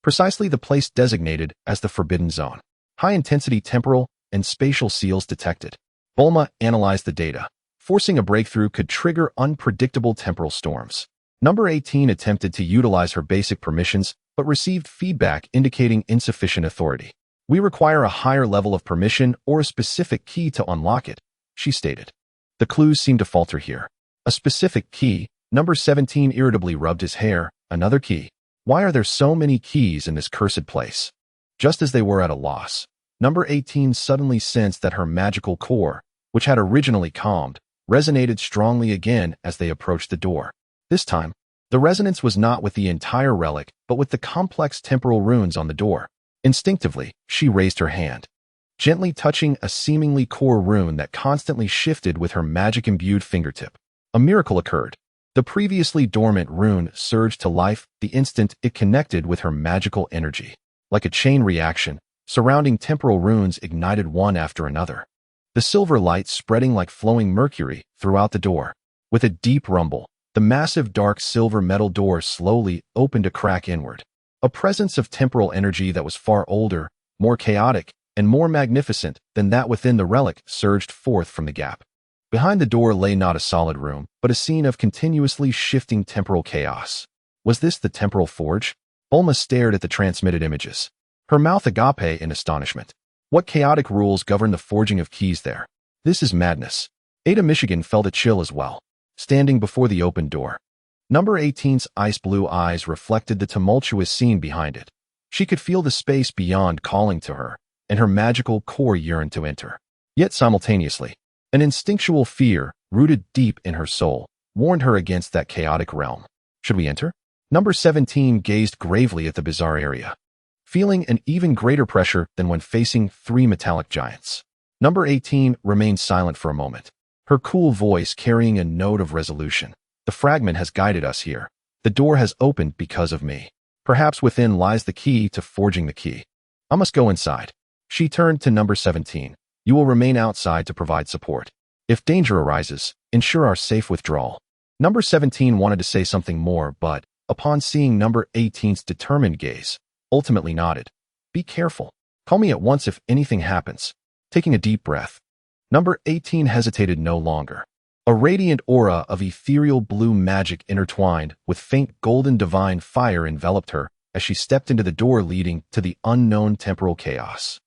Precisely the place designated as the Forbidden Zone. High-intensity temporal and spatial seals detected. Bulma analyzed the data. Forcing a breakthrough could trigger unpredictable temporal storms. Number 18 attempted to utilize her basic permissions, but received feedback indicating insufficient authority. "We require a higher level of permission or a specific key to unlock it," she stated. The clues seemed to falter here. A specific key. Number 17 irritably rubbed his hair. Another key. Why are there so many keys in this cursed place? Just as they were at a loss, Number 18 suddenly sensed that her magical core, which had originally calmed, resonated strongly again as they approached the door. This time, the resonance was not with the entire relic, but with the complex temporal runes on the door. Instinctively, she raised her hand, gently touching a seemingly core rune that constantly shifted with her magic-imbued fingertip. A miracle occurred. The previously dormant rune surged to life the instant it connected with her magical energy. Like a chain reaction, surrounding temporal runes ignited one after another, the silver light spreading like flowing mercury throughout the door. With a deep rumble, the massive dark silver metal door slowly opened a crack inward. A presence of temporal energy that was far older, more chaotic, and more magnificent than that within the relic surged forth from the gap. Behind the door lay not a solid room, but a scene of continuously shifting temporal chaos. Was this the temporal forge? Bulma stared at the transmitted images, her mouth agape in astonishment. What chaotic rules govern the forging of keys there? This is madness. Ada Michigan felt a chill as well, standing before the open door. Number 18's ice blue eyes reflected the tumultuous scene behind it. She could feel the space beyond calling to her, and her magical core yearned to enter. Yet simultaneously, an instinctual fear, rooted deep in her soul, warned her against that chaotic realm. Should we enter? Number 17 gazed gravely at the bizarre area, feeling an even greater pressure than when facing three metallic giants. Number 18 remained silent for a moment, her cool voice carrying a note of resolution. The fragment has guided us here. The door has opened because of me. Perhaps within lies the key to forging the key. I must go inside. She turned to number 17. You will remain outside to provide support. If danger arises, ensure our safe withdrawal. Number 17 wanted to say something more, but, upon seeing number 18's determined gaze, ultimately nodded. Be careful. Call me at once if anything happens. Taking a deep breath, number 18 hesitated no longer. A radiant aura of ethereal blue magic intertwined with faint golden divine fire enveloped her as she stepped into the door leading to the unknown temporal chaos.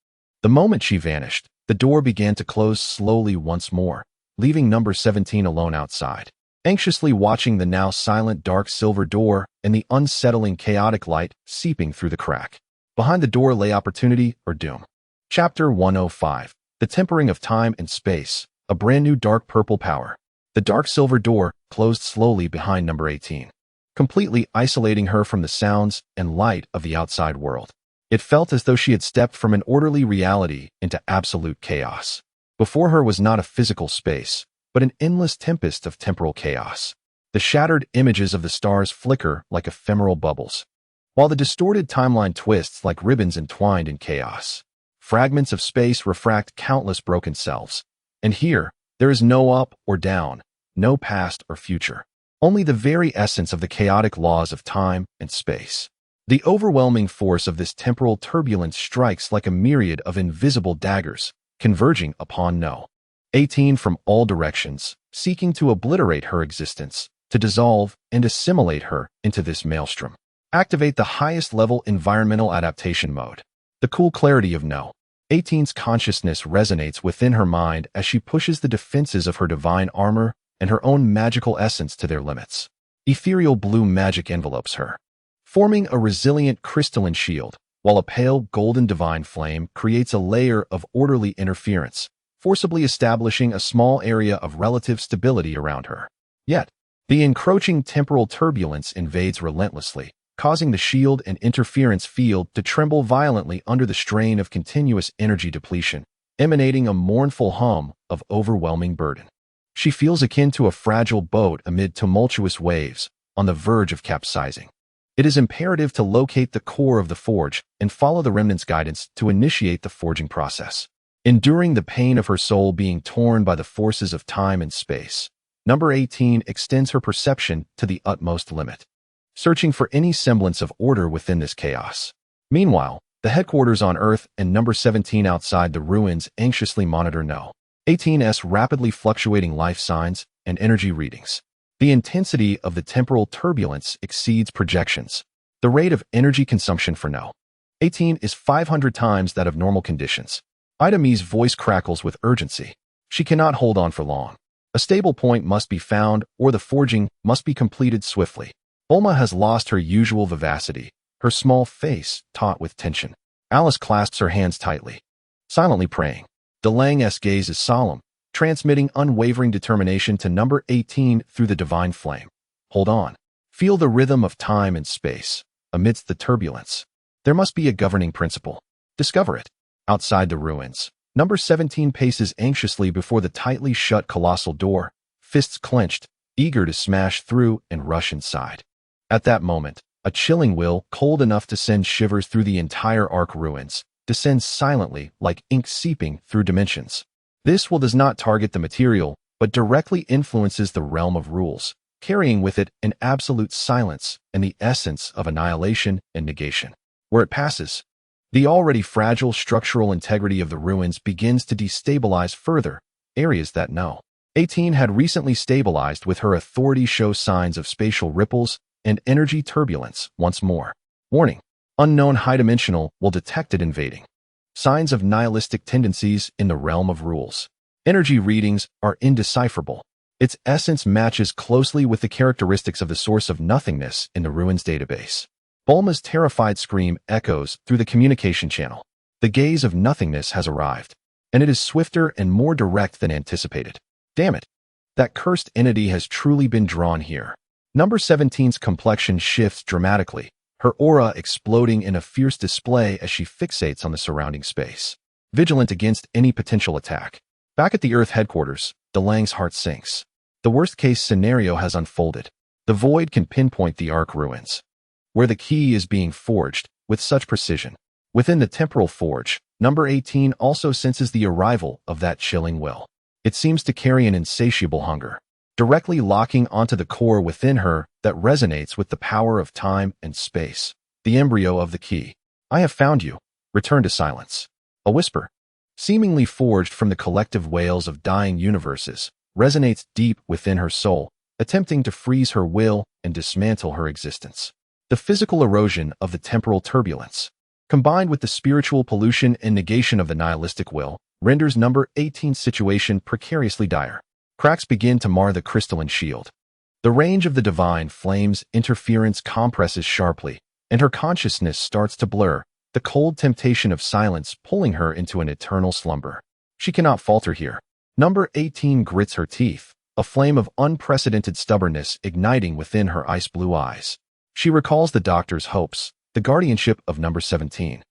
The moment she vanished, the door began to close slowly once more, leaving number 17 alone outside, anxiously watching the now silent dark silver door and the unsettling chaotic light seeping through the crack. Behind the door lay opportunity or doom. Chapter 105. The Tempering of Time and Space, a brand new dark purple power. The dark silver door closed slowly behind number 18, completely isolating her from the sounds and light of the outside world. It felt as though she had stepped from an orderly reality into absolute chaos. Before her was not a physical space, but an endless tempest of temporal chaos. The shattered images of the stars flicker like ephemeral bubbles, while the distorted timeline twists like ribbons entwined in chaos. Fragments of space refract countless broken selves. And here, there is no up or down, no past or future, only the very essence of the chaotic laws of time and space. The overwhelming force of this temporal turbulence strikes like a myriad of invisible daggers, converging upon No. 18 from all directions, seeking to obliterate her existence, to dissolve and assimilate her into this maelstrom. Activate the highest level environmental adaptation mode. The cool clarity of No. 18's consciousness resonates within her mind as she pushes the defenses of her divine armor and her own magical essence to their limits. Ethereal blue magic envelopes her, forming a resilient crystalline shield, while a pale golden divine flame creates a layer of orderly interference, forcibly establishing a small area of relative stability around her. Yet, the encroaching temporal turbulence invades relentlessly, causing the shield and interference field to tremble violently under the strain of continuous energy depletion, emanating a mournful hum of overwhelming burden. She feels akin to a fragile boat amid tumultuous waves, on the verge of capsizing. It is imperative to locate the core of the forge and follow the remnant's guidance to initiate the forging process. Enduring the pain of her soul being torn by the forces of time and space, number 18 extends her perception to the utmost limit, searching for any semblance of order within this chaos. Meanwhile, the headquarters on Earth and number 17 outside the ruins anxiously monitor No. 18's rapidly fluctuating life signs and energy readings. The intensity of the temporal turbulence exceeds projections. The rate of energy consumption for No. 18 is 500 times that of normal conditions. Ida Me's voice crackles with urgency. She cannot hold on for long. A stable point must be found, or the forging must be completed swiftly. Bulma has lost her usual vivacity, her small face taut with tension. Alice clasps her hands tightly, silently praying. DeLange's gaze is solemn, transmitting unwavering determination to number 18 through the divine flame. Hold on. Feel the rhythm of time and space. Amidst the turbulence, there must be a governing principle. Discover it. Outside the ruins, number 17 paces anxiously before the tightly shut colossal door, fists clenched, eager to smash through and rush inside. At that moment, a chilling will, cold enough to send shivers through the entire Ark ruins, descends silently like ink seeping through dimensions. This will does not target the material, but directly influences the realm of rules, carrying with it an absolute silence and the essence of annihilation and negation. Where it passes, the already fragile structural integrity of the ruins begins to destabilize further. Areas that No. 18 had recently stabilized with her authority show signs of spatial ripples and energy turbulence once more. Warning: unknown high-dimensional will detected invading. Signs of nihilistic tendencies in the realm of rules. Energy readings are indecipherable. Its essence matches closely with the characteristics of the source of nothingness in the ruins database. Bulma's terrified scream echoes through the communication channel. The gaze of nothingness has arrived, and it is swifter and more direct than anticipated. Damn it! That cursed entity has truly been drawn here. Number 17's complexion shifts dramatically, her aura exploding in a fierce display as she fixates on the surrounding space, vigilant against any potential attack. Back at the Earth headquarters, DeLange's heart sinks. The worst-case scenario has unfolded. The Void can pinpoint the Ark ruins, where the key is being forged, with such precision. Within the temporal forge, number 18 also senses the arrival of that chilling will. It seems to carry an insatiable hunger, directly locking onto the core within her that resonates with the power of time and space. The embryo of the key. I have found you. Return to silence. A whisper, seemingly forged from the collective wails of dying universes, resonates deep within her soul, attempting to freeze her will and dismantle her existence. The physical erosion of the temporal turbulence, combined with the spiritual pollution and negation of the nihilistic will, renders number 18's situation precariously dire. Cracks begin to mar the crystalline shield. The range of the divine flame's interference compresses sharply, and her consciousness starts to blur, the cold temptation of silence pulling her into an eternal slumber. She cannot falter here. Number 18 grits her teeth, a flame of unprecedented stubbornness igniting within her ice-blue eyes. She recalls the Doctor's hopes, the guardianship of number 17,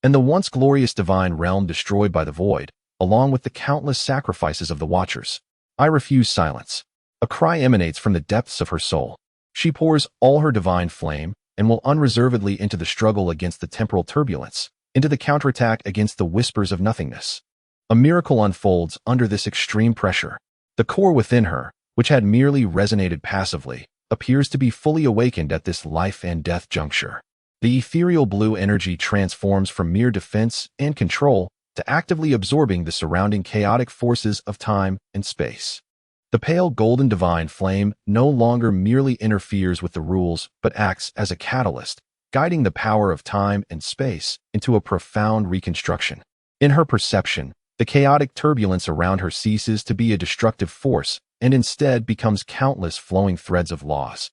and the once glorious divine realm destroyed by the Void, along with the countless sacrifices of the Watchers. I refuse silence. A cry emanates from the depths of her soul. She pours all her divine flame and will unreservedly into the struggle against the temporal turbulence, into the counterattack against the whispers of nothingness. A miracle unfolds under this extreme pressure. The core within her, which had merely resonated passively, appears to be fully awakened at this life and death juncture. The ethereal blue energy transforms from mere defense and control to actively absorbing the surrounding chaotic forces of time and space. The pale golden divine flame no longer merely interferes with the rules but acts as a catalyst, guiding the power of time and space into a profound reconstruction. In her perception, the chaotic turbulence around her ceases to be a destructive force and instead becomes countless flowing threads of laws,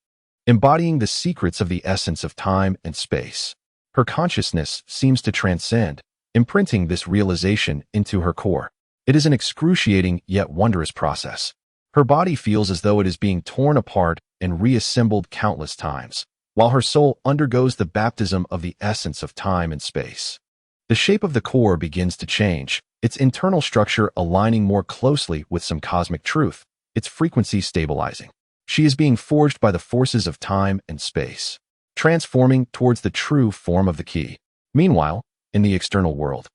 embodying the secrets of the essence of time and space. Her consciousness seems to transcend, imprinting this realization into her core. It is an excruciating yet wondrous process. Her body feels as though it is being torn apart and reassembled countless times, while her soul undergoes the baptism of the essence of time and space. The shape of the core begins to change, its internal structure aligning more closely with some cosmic truth, its frequency stabilizing. She is being forged by the forces of time and space. transforming towards the true form of the key. Meanwhile, in the external world,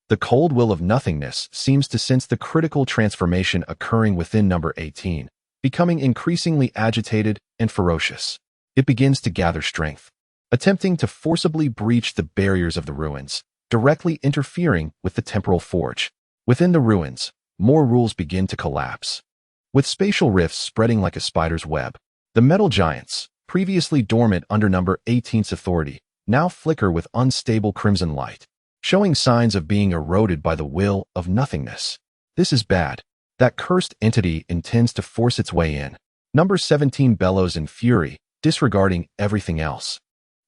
the cold will of nothingness seems to sense the critical transformation occurring within number 18, becoming increasingly agitated and ferocious. It begins to gather strength, attempting to forcibly breach the barriers of the ruins, directly interfering with the temporal forge. Within the ruins, more rules begin to collapse. With spatial rifts spreading like a spider's web, the metal giants, previously dormant under number 18's authority, now flicker with unstable crimson light, showing signs of being eroded by the will of nothingness. This is bad. That cursed entity intends to force its way in. Number 17 bellows in fury, disregarding everything else,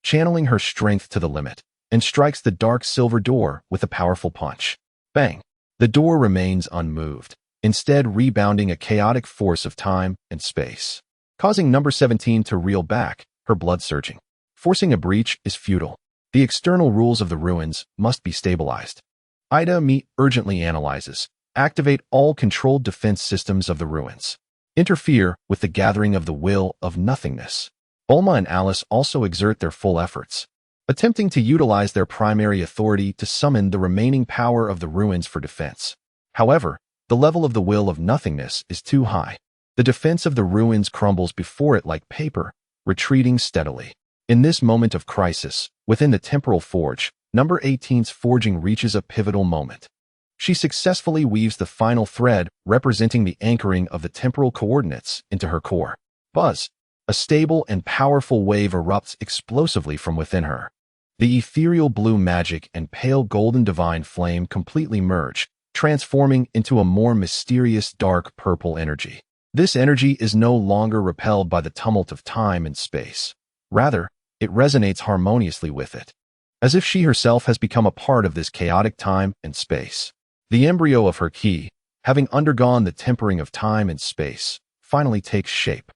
channeling her strength to the limit, and strikes the dark silver door with a powerful punch. Bang! The door remains unmoved, instead rebounding a chaotic force of time and space, causing number 17 to reel back, her blood surging. Forcing a breach is futile. The external rules of the ruins must be stabilized. Ida urgently analyzes. Activate all controlled defense systems of the ruins. Interfere with the gathering of the will of nothingness. Bulma and Alice also exert their full efforts, attempting to utilize their primary authority to summon the remaining power of the ruins for defense. However, the level of the will of nothingness is too high. The defense of the ruins crumbles before it like paper, retreating steadily. In this moment of crisis, within the temporal forge, number 18's forging reaches a pivotal moment. She successfully weaves the final thread representing the anchoring of the temporal coordinates into her core. Buzz! A stable and powerful wave erupts explosively from within her. The ethereal blue magic and pale golden divine flame completely merge, transforming into a more mysterious dark purple energy. This energy is no longer repelled by the tumult of time and space. Rather, it resonates harmoniously with it, as if she herself has become a part of this chaotic time and space. The embryo of her key, having undergone the tempering of time and space, finally takes shape.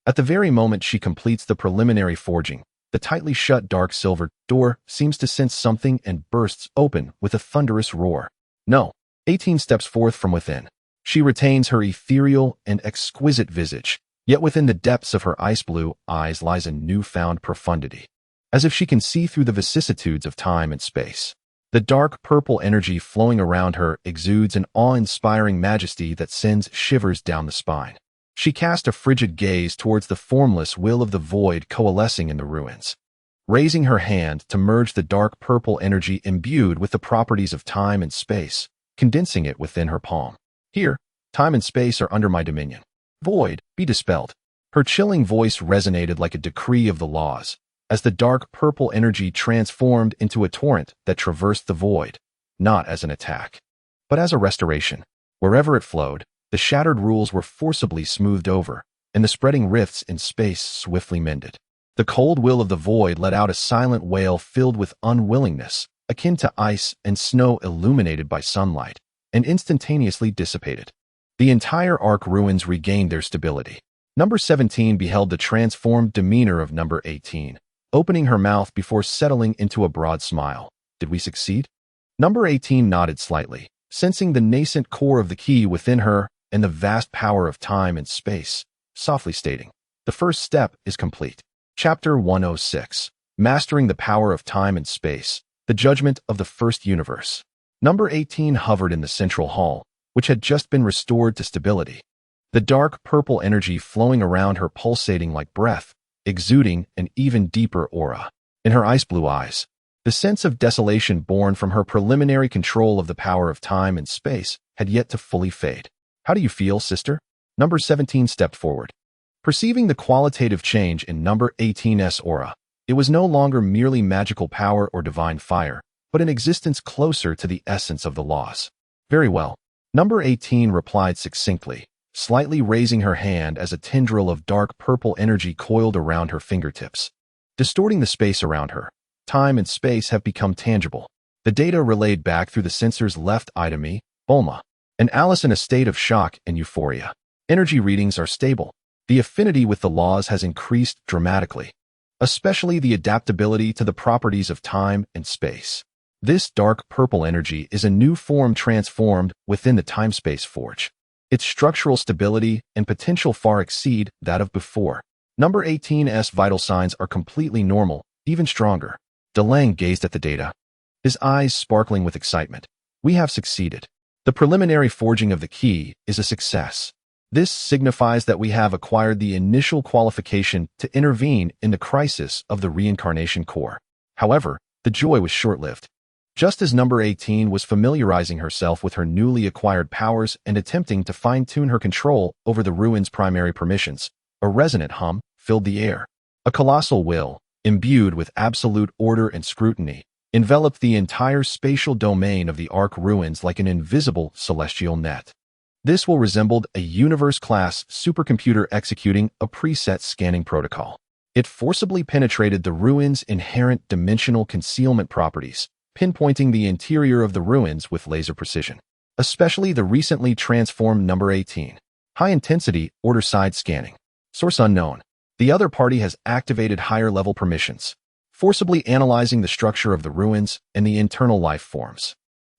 At the very moment she completes the preliminary forging, the tightly shut dark silver door seems to sense something and bursts open with a thunderous roar. No, 18 steps forth from within. She retains her ethereal and exquisite visage, yet within the depths of her ice blue eyes lies a newfound profundity, as if she can see through the vicissitudes of time and space. The dark purple energy flowing around her exudes an awe-inspiring majesty that sends shivers down the spine. She cast a frigid gaze towards the formless will of the void coalescing in the ruins, raising her hand to merge the dark purple energy imbued with the properties of time and space, condensing it within her palm. Here, time and space are under my dominion. Void, be dispelled. Her chilling voice resonated like a decree of the laws, as the dark purple energy transformed into a torrent that traversed the void, not as an attack, but as a restoration. Wherever it flowed, the shattered rules were forcibly smoothed over, and the spreading rifts in space swiftly mended. The cold will of the void let out a silent wail filled with unwillingness, akin to ice and snow illuminated by sunlight, and instantaneously dissipated. The entire arc ruins regained their stability. Number 17 beheld the transformed demeanor of number 18, opening her mouth before settling into a broad smile. Did we succeed? Number 18 nodded slightly, sensing the nascent core of the key within her and the vast power of time and space, softly stating, "The first step is complete." Chapter 106, Mastering the Power of Time and Space, the Judgment of the First Universe. Number 18 hovered in the central hall, which had just been restored to stability. The dark purple energy flowing around her pulsating like breath, exuding an even deeper aura. In her ice blue eyes, the sense of desolation born from her preliminary control of the power of time and space had yet to fully fade. "How do you feel, sister?" Number 17 stepped forward. Perceiving the qualitative change in number 18's aura, it was no longer merely magical power or divine fire, but an existence closer to the essence of the laws. "Very well." Number 18 replied succinctly, slightly raising her hand as a tendril of dark purple energy coiled around her fingertips, distorting the space around her. Time and space have become tangible. The data relayed back through the sensors left Ida, Bulma, and Alice in a state of shock and euphoria. Energy readings are stable. The affinity with the laws has increased dramatically, especially the adaptability to the properties of time and space. This dark purple energy is a new form transformed within the time-space forge. Its structural stability and potential far exceed that of before. Number 18's vital signs are completely normal, even stronger. DeLange gazed at the data, his eyes sparkling with excitement. We have succeeded. The preliminary forging of the key is a success. This signifies that we have acquired the initial qualification to intervene in the crisis of the reincarnation core. However, the joy was short-lived. Just as number 18 was familiarizing herself with her newly acquired powers and attempting to fine-tune her control over the ruin's primary permissions, a resonant hum filled the air. A colossal will, imbued with absolute order and scrutiny, enveloped the entire spatial domain of the Ark ruins like an invisible celestial net. This will resembled a universe-class supercomputer executing a preset scanning protocol. It forcibly penetrated the ruins' inherent dimensional concealment properties, pinpointing the interior of the ruins with laser precision. Especially the recently transformed number 18. High-intensity order-side scanning. Source unknown. The other party has activated higher-level permissions, forcibly analyzing the structure of the ruins and the internal life forms.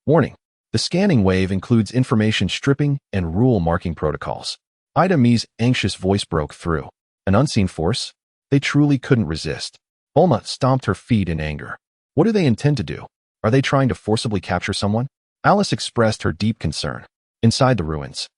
Warning. The scanning wave includes information stripping and rule marking protocols. Ida Me's anxious voice broke through. An unseen force? They truly couldn't resist. Bulma stomped her feet in anger. What do they intend to do? Are they trying to forcibly capture someone? Alice expressed her deep concern. Inside the ruins,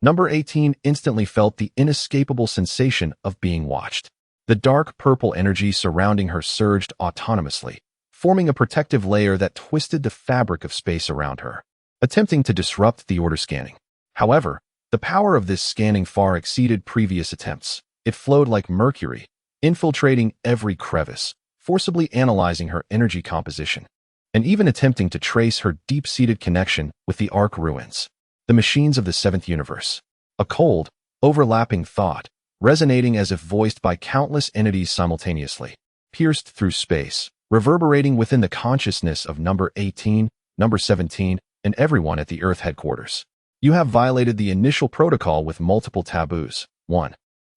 number 18 instantly felt the inescapable sensation of being watched. The dark purple energy surrounding her surged autonomously, forming a protective layer that twisted the fabric of space around her, attempting to disrupt the order scanning. However, the power of this scanning far exceeded previous attempts. It flowed like mercury, infiltrating every crevice, forcibly analyzing her energy composition, and even attempting to trace her deep-seated connection with the Ark ruins, the machines of the seventh universe. A cold, overlapping thought, resonating as if voiced by countless entities simultaneously, pierced through space, reverberating within the consciousness of number 18, number 17, and everyone at the Earth headquarters. You have violated the initial protocol with multiple taboos. 1.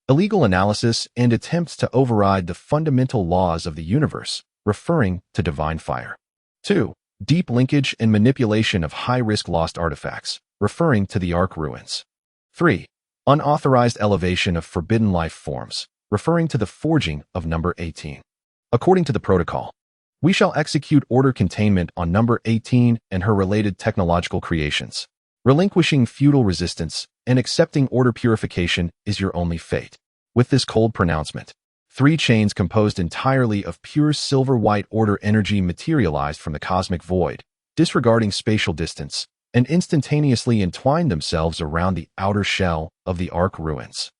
Illegal analysis and attempts to override the fundamental laws of the universe, referring to divine fire. 2. Deep linkage and manipulation of high-risk lost artifacts, referring to the Ark ruins. 3. Unauthorized elevation of forbidden life forms, referring to the forging of number 18. According to the protocol, we shall execute order containment on number 18 and her related technological creations. Relinquishing feudal resistance and accepting order purification is your only fate. With this cold pronouncement, 3 chains composed entirely of pure silver-white order energy materialized from the cosmic void, disregarding spatial distance, and instantaneously entwined themselves around the outer shell of the Ark ruins.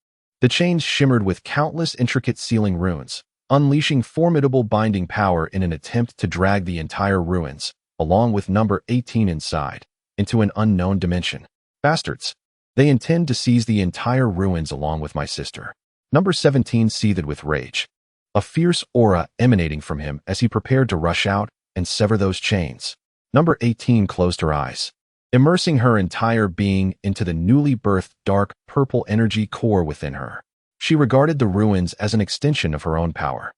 The chains shimmered with countless intricate sealing runes, unleashing formidable binding power in an attempt to drag the entire ruins, along with number 18 inside, into an unknown dimension. Bastards. They intend to seize the entire ruins along with my sister. Number 17 seethed with rage, a fierce aura emanating from him as he prepared to rush out and sever those chains. Number 18 closed her eyes, immersing her entire being into the newly birthed dark purple energy core within her. She regarded the ruins as an extension of her own power.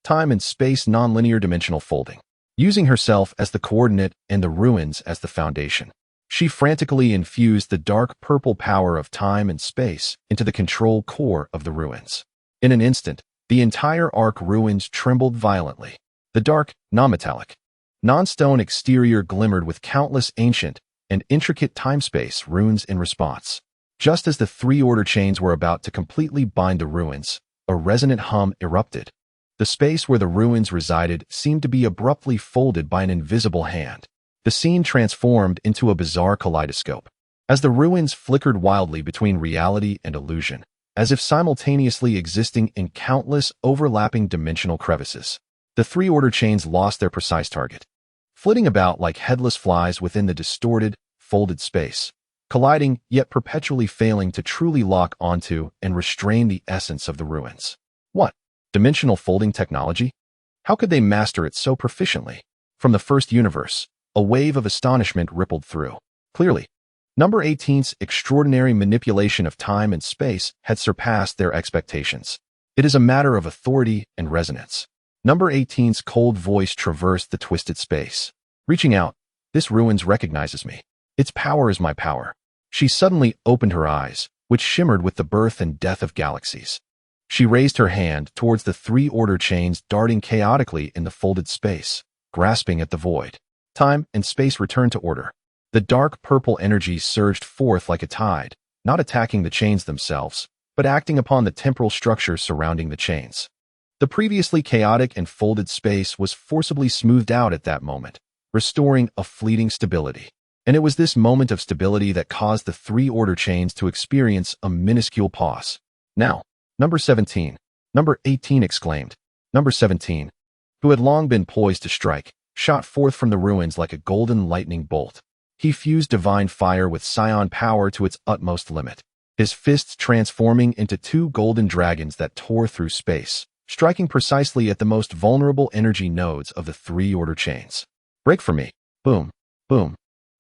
Time and space nonlinear dimensional folding, using herself as the coordinate and the ruins as the foundation. She frantically infused the dark purple power of time and space into the control core of the ruins. In an instant, the entire Ark ruins trembled violently. The dark, non-metallic, non-stone exterior glimmered with countless ancient and intricate time-space runes in response. Just as the 3 order chains were about to completely bind the ruins, a resonant hum erupted. The space where the ruins resided seemed to be abruptly folded by an invisible hand. The scene transformed into a bizarre kaleidoscope, as the ruins flickered wildly between reality and illusion, as if simultaneously existing in countless overlapping dimensional crevices. The 3 order chains lost their precise target, flitting about like headless flies within the distorted, folded space, colliding yet perpetually failing to truly lock onto and restrain the essence of the ruins. What? Dimensional folding technology? How could they master it so proficiently? From the first universe, a wave of astonishment rippled through. Clearly, number 18's extraordinary manipulation of time and space had surpassed their expectations. It is a matter of authority and resonance. Number 18's cold voice traversed the twisted space. Reaching out, this ruins recognizes me. Its power is my power. She suddenly opened her eyes, which shimmered with the birth and death of galaxies. She raised her hand towards the three order chains darting chaotically in the folded space, grasping at the void. Time and space returned to order. The dark purple energy surged forth like a tide, not attacking the chains themselves, but acting upon the temporal structure surrounding the chains. The previously chaotic and folded space was forcibly smoothed out at that moment, restoring a fleeting stability. And it was this moment of stability that caused the three order chains to experience a minuscule pause. Now, Number 17. Number 18 exclaimed. Number 17, who had long been poised to strike, shot forth from the ruins like a golden lightning bolt. He fused divine fire with scion power to its utmost limit, his fists transforming into two golden dragons that tore through space, striking precisely at the most vulnerable energy nodes of the three order chains. Break for me. Boom, boom,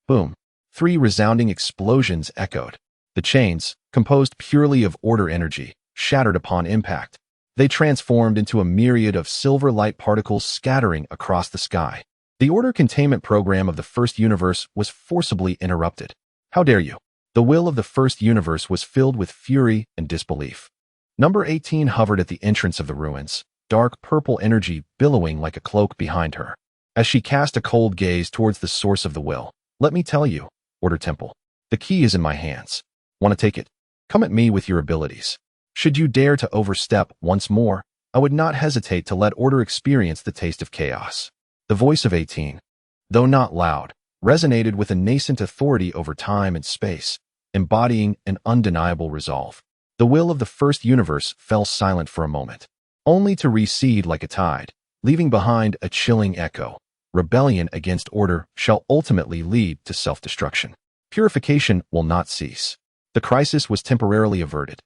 boom. Three resounding explosions echoed. The chains, composed purely of order energy, shattered upon impact. They transformed into a myriad of silver light particles scattering across the sky. The order containment program of the first universe was forcibly interrupted. How dare you? The will of the first universe was filled with fury and disbelief. Number 18 hovered at the entrance of the ruins, dark purple energy billowing like a cloak behind her. As she cast a cold gaze towards the source of the will, let me tell you, Order Temple, the key is in my hands. Want to take it? Come at me with your abilities. Should you dare to overstep once more, I would not hesitate to let Order experience the taste of chaos. The voice of 18, though not loud, resonated with a nascent authority over time and space, embodying an undeniable resolve. The will of the first universe fell silent for a moment, only to recede like a tide, leaving behind a chilling echo. Rebellion against order shall ultimately lead to self-destruction. Purification will not cease. The crisis was temporarily averted.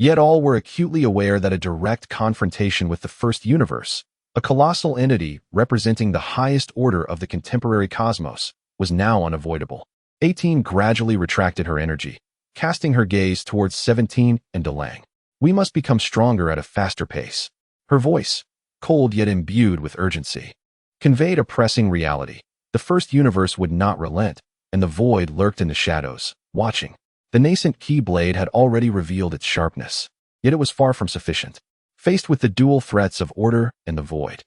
Yet all were acutely aware that a direct confrontation with the first universe, a colossal entity representing the highest order of the contemporary cosmos, was now unavoidable. 18 gradually retracted her energy, casting her gaze towards 17 and delaying. We must become stronger at a faster pace. Her voice, cold yet imbued with urgency, conveyed a pressing reality. The first universe would not relent, and the void lurked in the shadows, watching. The nascent keyblade had already revealed its sharpness, yet it was far from sufficient. Faced with the dual threats of order and the void,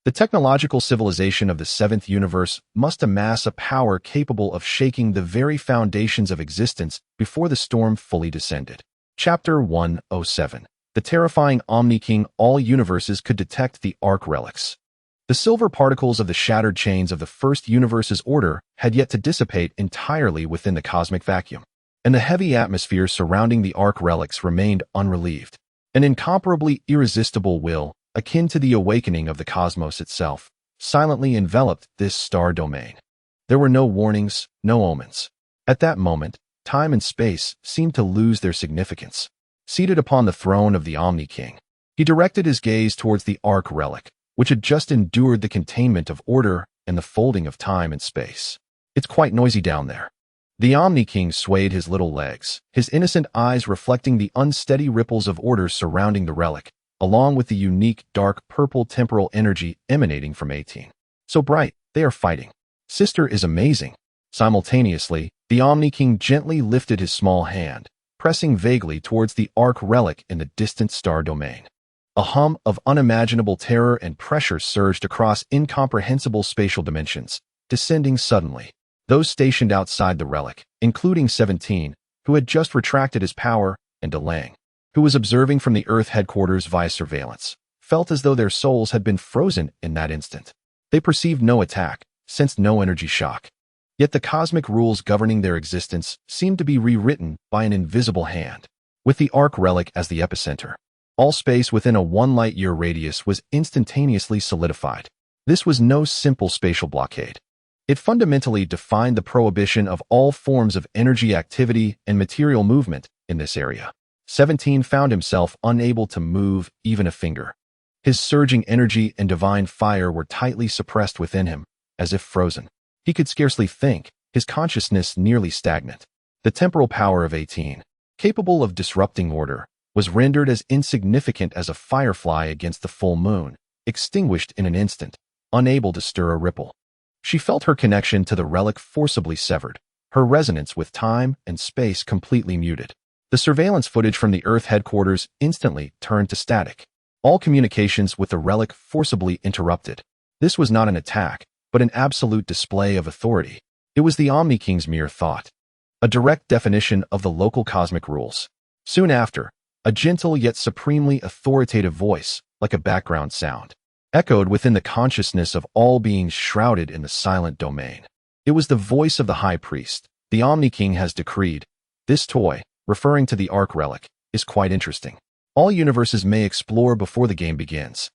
the technological civilization of the seventh universe must amass a power capable of shaking the very foundations of existence before the storm fully descended. Chapter 107. The terrifying Omni King. All universes could detect the Arc relics. The silver particles of the shattered chains of the first universe's order had yet to dissipate entirely within the cosmic vacuum, and the heavy atmosphere surrounding the Arc relics remained unrelieved. An incomparably irresistible will, akin to the awakening of the cosmos itself, silently enveloped this star domain. There were no warnings, no omens. At that moment, time and space seemed to lose their significance. Seated upon the throne of the Omni King, he directed his gaze towards the Arc relic, which had just endured the containment of order and the folding of time and space. It's quite noisy down there. The Omni King swayed his little legs, his innocent eyes reflecting the unsteady ripples of order surrounding the relic, along with the unique dark purple temporal energy emanating from 18. So bright, they are fighting. Sister is amazing. Simultaneously, the Omni King gently lifted his small hand, pressing vaguely towards the Arc relic in the distant star domain. A hum of unimaginable terror and pressure surged across incomprehensible spatial dimensions, descending suddenly. Those stationed outside the relic, including 17, who had just retracted his power, and Delang, who was observing from the Earth headquarters via surveillance, felt as though their souls had been frozen in that instant. They perceived no attack, sensed no energy shock. Yet the cosmic rules governing their existence seemed to be rewritten by an invisible hand. With the Arc relic as the epicenter, all space within a 1 light-year radius was instantaneously solidified. This was no simple spatial blockade. It fundamentally defined the prohibition of all forms of energy activity and material movement in this area. 17 found himself unable to move even a finger. His surging energy and divine fire were tightly suppressed within him, as if frozen. He could scarcely think, his consciousness nearly stagnant. The temporal power of 18, capable of disrupting order, was rendered as insignificant as a firefly against the full moon, extinguished in an instant, unable to stir a ripple. She felt her connection to the relic forcibly severed, her resonance with time and space completely muted. The surveillance footage from the Earth headquarters instantly turned to static. All communications with the relic forcibly interrupted. This was not an attack, but an absolute display of authority. It was the Omni King's mere thought, a direct definition of the local cosmic rules. Soon after, a gentle yet supremely authoritative voice, like a background sound, echoed within the consciousness of all beings shrouded in the silent domain. It was the voice of the High Priest. The Omni King has decreed, this toy, referring to the Ark relic, is quite interesting. All universes may explore before the game begins.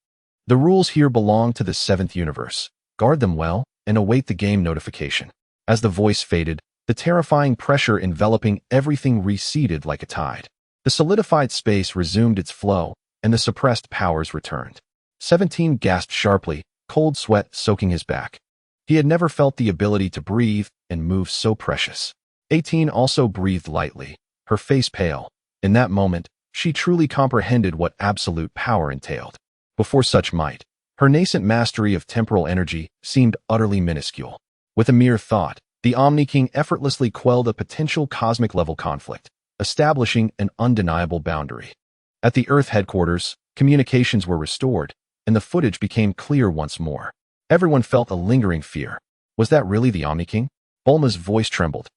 The rules here belong to the 7th universe. Guard them well, and await the game notification. As the voice faded, the terrifying pressure enveloping everything receded like a tide. The solidified space resumed its flow, and the suppressed powers returned. 17 gasped sharply, cold sweat soaking his back. He had never felt the ability to breathe and move so precious. 18 also breathed lightly, her face pale. In that moment, she truly comprehended what absolute power entailed. Before such might, her nascent mastery of temporal energy seemed utterly minuscule. With a mere thought, the Omni King effortlessly quelled a potential cosmic-level conflict, establishing an undeniable boundary. At the Earth headquarters, communications were restored, and the footage became clear once more. Everyone felt a lingering fear. Was that really the Omni King? Bulma's voice trembled.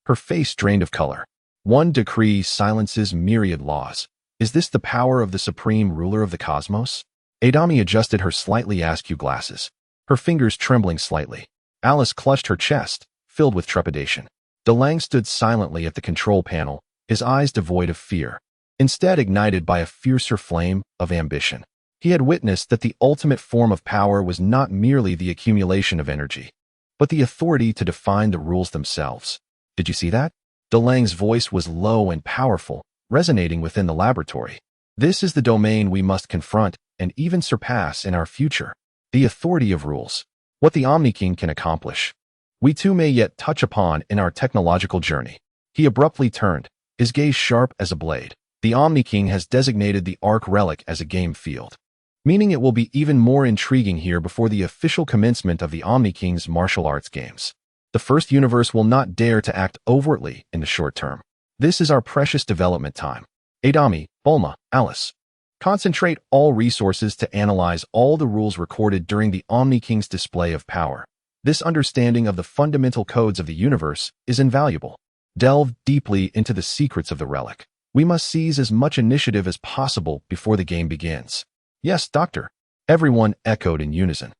Her face drained of color. One decree silences myriad laws. Is this the power of the supreme ruler of the cosmos? Adami adjusted her slightly askew glasses, her fingers trembling slightly. Alice clutched her chest, filled with trepidation. DeLange stood silently at the control panel, his eyes devoid of fear, instead ignited by a fiercer flame of ambition. He had witnessed that the ultimate form of power was not merely the accumulation of energy, but the authority to define the rules themselves. Did you see that? DeLange's voice was low and powerful, resonating within the laboratory. This is the domain we must confront and even surpass in our future. The authority of rules. What the Omni King can accomplish. We too may yet touch upon in our technological journey. He abruptly turned, his gaze sharp as a blade. The Omni King has designated the Ark relic as a game field, meaning it will be even more intriguing here before the official commencement of the Omni King's martial arts games. The first universe will not dare to act overtly in the short term. This is our precious development time. Adami, Bulma, Alice. Concentrate all resources to analyze all the rules recorded during the Omni King's display of power. This understanding of the fundamental codes of the universe is invaluable. Delve deeply into the secrets of the relic. We must seize as much initiative as possible before the game begins. Yes, Doctor. Everyone echoed in unison.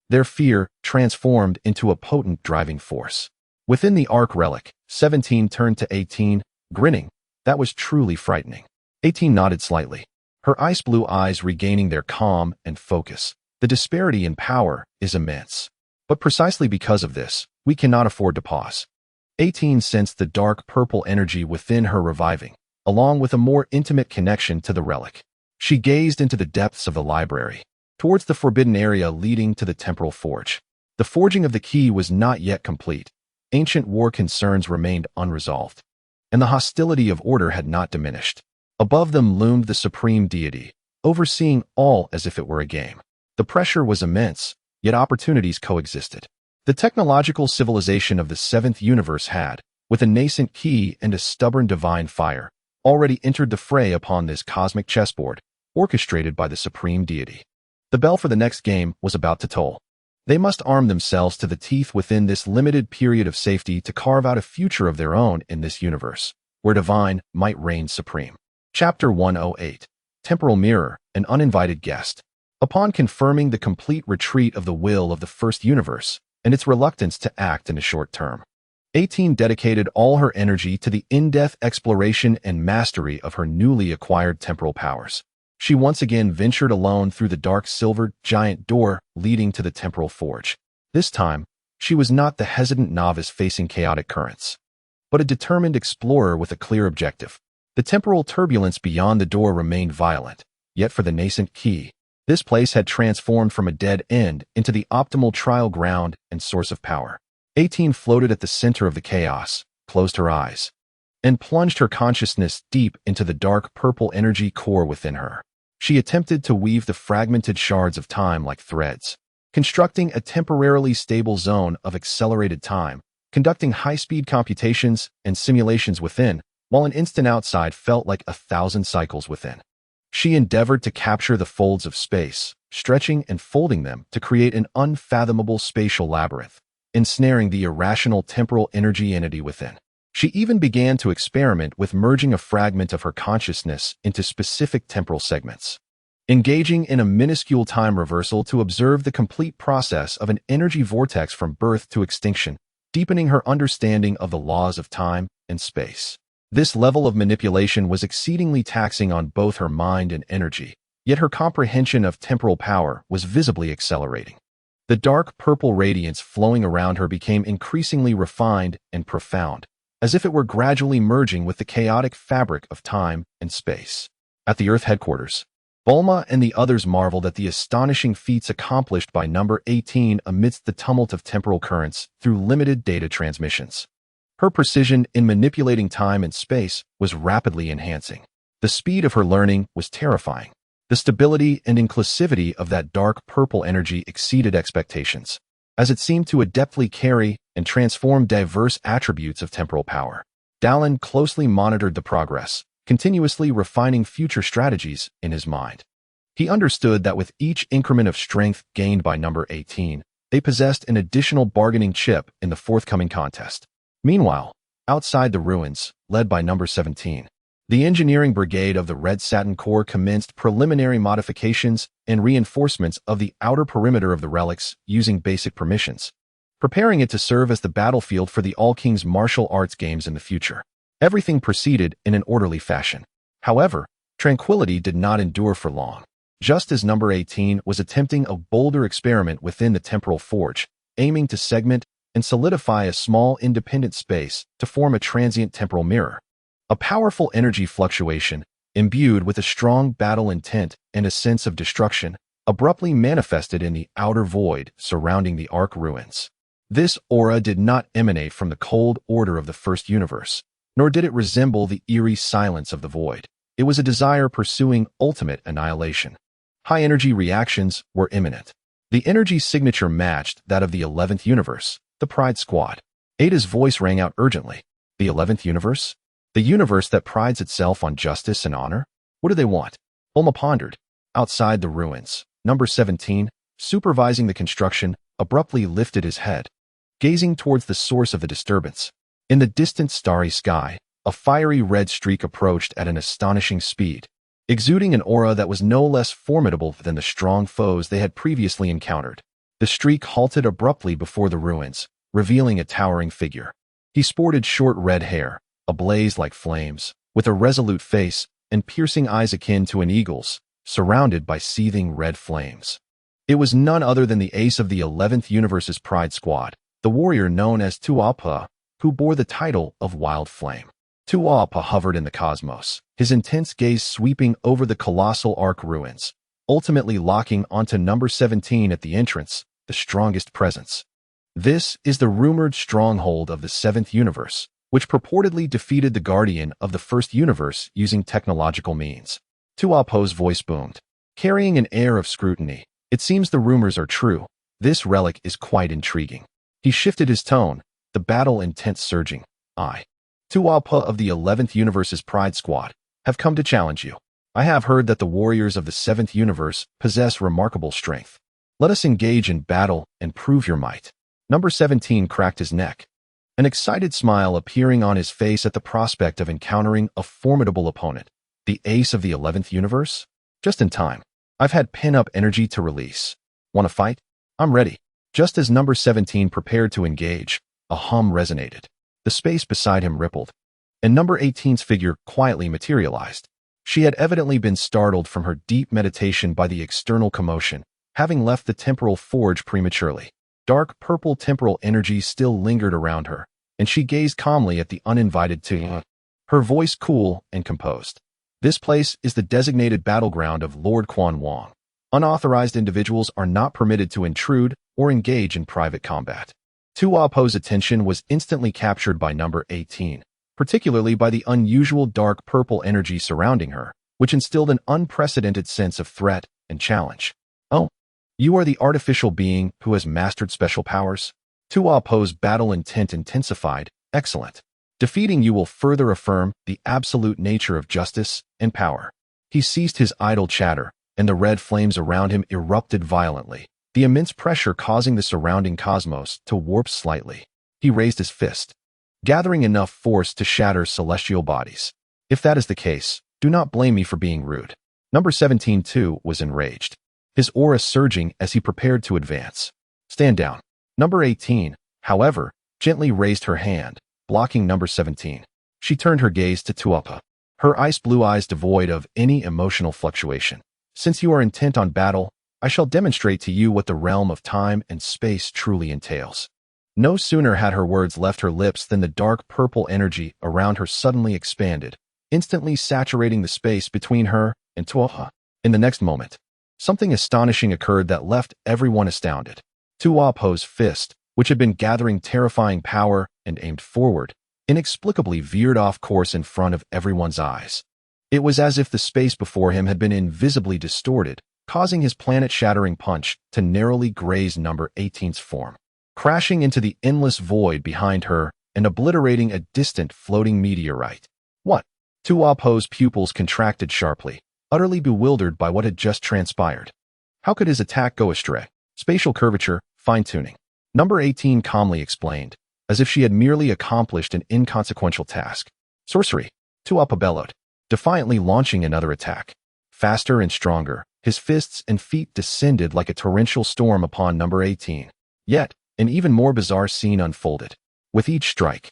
Their fear transformed into a potent driving force. Within the Ark relic, 17 turned to 18, grinning. That was truly frightening. 18 nodded slightly, her ice blue eyes regaining their calm and focus. The disparity in power is immense. But precisely because of this, we cannot afford to pause. 18 sensed the dark purple energy within her reviving, along with a more intimate connection to the relic. She gazed into the depths of the library, towards the forbidden area leading to the temporal forge. The forging of the key was not yet complete. Ancient war concerns remained unresolved, and the hostility of order had not diminished. Above them loomed the supreme deity, overseeing all as if it were a game. The pressure was immense, yet opportunities coexisted. The technological civilization of the 7th universe had, with a nascent key and a stubborn divine fire, already entered the fray upon this cosmic chessboard, orchestrated by the supreme deity. The bell for the next game was about to toll. They must arm themselves to the teeth within this limited period of safety to carve out a future of their own in this universe, where divine might reign supreme. Chapter 108. Temporal Mirror, an Uninvited Guest. Upon confirming the complete retreat of the will of the first universe and its reluctance to act in the short term, 18 dedicated all her energy to the in-depth exploration and mastery of her newly acquired temporal powers. She once again ventured alone through the dark silver giant door leading to the temporal forge. This time, she was not the hesitant novice facing chaotic currents, but a determined explorer with a clear objective. The temporal turbulence beyond the door remained violent, yet for the nascent key, this place had transformed from a dead end into the optimal trial ground and source of power. 18 floated at the center of the chaos, closed her eyes, and plunged her consciousness deep into the dark purple energy core within her. She attempted to weave the fragmented shards of time like threads, constructing a temporarily stable zone of accelerated time, conducting high-speed computations and simulations within, while an instant outside felt like 1,000 cycles within. She endeavored to capture the folds of space, stretching and folding them to create an unfathomable spatial labyrinth, ensnaring the irrational temporal energy entity within. She even began to experiment with merging a fragment of her consciousness into specific temporal segments, engaging in a minuscule time reversal to observe the complete process of an energy vortex from birth to extinction, deepening her understanding of the laws of time and space. This level of manipulation was exceedingly taxing on both her mind and energy, yet her comprehension of temporal power was visibly accelerating. The dark purple radiance flowing around her became increasingly refined and profound, as if it were gradually merging with the chaotic fabric of time and space. At the Earth headquarters, Bulma and the others marveled at the astonishing feats accomplished by Number 18 amidst the tumult of temporal currents through limited data transmissions. Her precision in manipulating time and space was rapidly enhancing. The speed of her learning was terrifying. The stability and inclusivity of that dark purple energy exceeded expectations, as it seemed to adeptly carry and transform diverse attributes of temporal power. Dallin closely monitored the progress, continuously refining future strategies in his mind. He understood that with each increment of strength gained by Number 18, they possessed an additional bargaining chip in the forthcoming contest. Meanwhile, outside the ruins, led by Number 17, the engineering brigade of the Red Satin Corps commenced preliminary modifications and reinforcements of the outer perimeter of the relics using basic permissions, preparing it to serve as the battlefield for the All-King's martial arts games in the future. Everything proceeded in an orderly fashion. However, tranquility did not endure for long. Just as Number 18 was attempting a bolder experiment within the temporal forge, aiming to segment and solidify a small independent space to form a transient temporal mirror. A powerful energy fluctuation, imbued with a strong battle intent and a sense of destruction, abruptly manifested in the outer void surrounding the Ark ruins. This aura did not emanate from the cold order of the first universe, nor did it resemble the eerie silence of the void. It was a desire pursuing ultimate annihilation. High-energy reactions were imminent. The energy signature matched that of the 11th universe, the Pride Squad. Ada's voice rang out urgently. The 11th universe? The universe that prides itself on justice and honor? What do they want? Bulma pondered. Outside the ruins, Number 17, supervising the construction, abruptly lifted his head, gazing towards the source of the disturbance. In the distant starry sky, a fiery red streak approached at an astonishing speed, exuding an aura that was no less formidable than the strong foes they had previously encountered. The streak halted abruptly before the ruins, revealing a towering figure. He sported short red hair, ablaze like flames, with a resolute face and piercing eyes akin to an eagle's, surrounded by seething red flames. It was none other than the ace of the 11th Universe's Pride Squad, the warrior known as Tuapa, who bore the title of Wild Flame. Tuapa hovered in the cosmos, his intense gaze sweeping over the colossal Ark ruins, ultimately locking onto Number 17 at the entrance, the strongest presence. This is the rumored stronghold of the 7th universe, which purportedly defeated the Guardian of the 1st universe using technological means. Tuapo's voice boomed, carrying an air of scrutiny. It seems the rumors are true. This relic is quite intriguing. He shifted his tone, the battle intent surging. Tuapa of the 11th universe's Pride Squad, have come to challenge you. I have heard that the warriors of the 7th universe possess remarkable strength. Let us engage in battle and prove your might. Number 17 cracked his neck, an excited smile appearing on his face at the prospect of encountering a formidable opponent. The ace of the 11th universe? Just in time. I've had pin-up energy to release. Want to fight? I'm ready. Just as Number 17 prepared to engage, a hum resonated. The space beside him rippled, and Number 18's figure quietly materialized. She had evidently been startled from her deep meditation by the external commotion, having left the temporal forge prematurely. Dark purple temporal energy still lingered around her, and she gazed calmly at the uninvited two. Her voice cool and composed. This place is the designated battleground of Lord Quan Wong. Unauthorized individuals are not permitted to intrude or engage in private combat. Tuapo's attention was instantly captured by Number 18, particularly by the unusual dark purple energy surrounding her, which instilled an unprecedented sense of threat and challenge. Oh, you are the artificial being who has mastered special powers? Tuapo's battle intent intensified. Excellent. Defeating you will further affirm the absolute nature of justice and power. He ceased his idle chatter, and the red flames around him erupted violently, the immense pressure causing the surrounding cosmos to warp slightly. He raised his fist, gathering enough force to shatter celestial bodies. If that is the case, do not blame me for being rude. Number 17 too was enraged, his aura surging as he prepared to advance. Stand down. Number 18, however, gently raised her hand, blocking number 17. She turned her gaze to Tuapa, her ice blue eyes devoid of any emotional fluctuation. Since you are intent on battle, I shall demonstrate to you what the realm of time and space truly entails. No sooner had her words left her lips than the dark purple energy around her suddenly expanded, instantly saturating the space between her and Tuapa. In the next moment, something astonishing occurred that left everyone astounded. Tuapa's fist, which had been gathering terrifying power and aimed forward, inexplicably veered off course in front of everyone's eyes. It was as if the space before him had been invisibly distorted, causing his planet-shattering punch to narrowly graze number 18's form, crashing into the endless void behind her and obliterating a distant floating meteorite. What? Tuapa's pupils contracted sharply, utterly bewildered by what had just transpired. How could his attack go astray? Spatial curvature, fine-tuning. Number 18 calmly explained, as if she had merely accomplished an inconsequential task. Sorcery, Tuapa bellowed, defiantly launching another attack. Faster and stronger, his fists and feet descended like a torrential storm upon number 18. Yet, an even more bizarre scene unfolded. With each strike,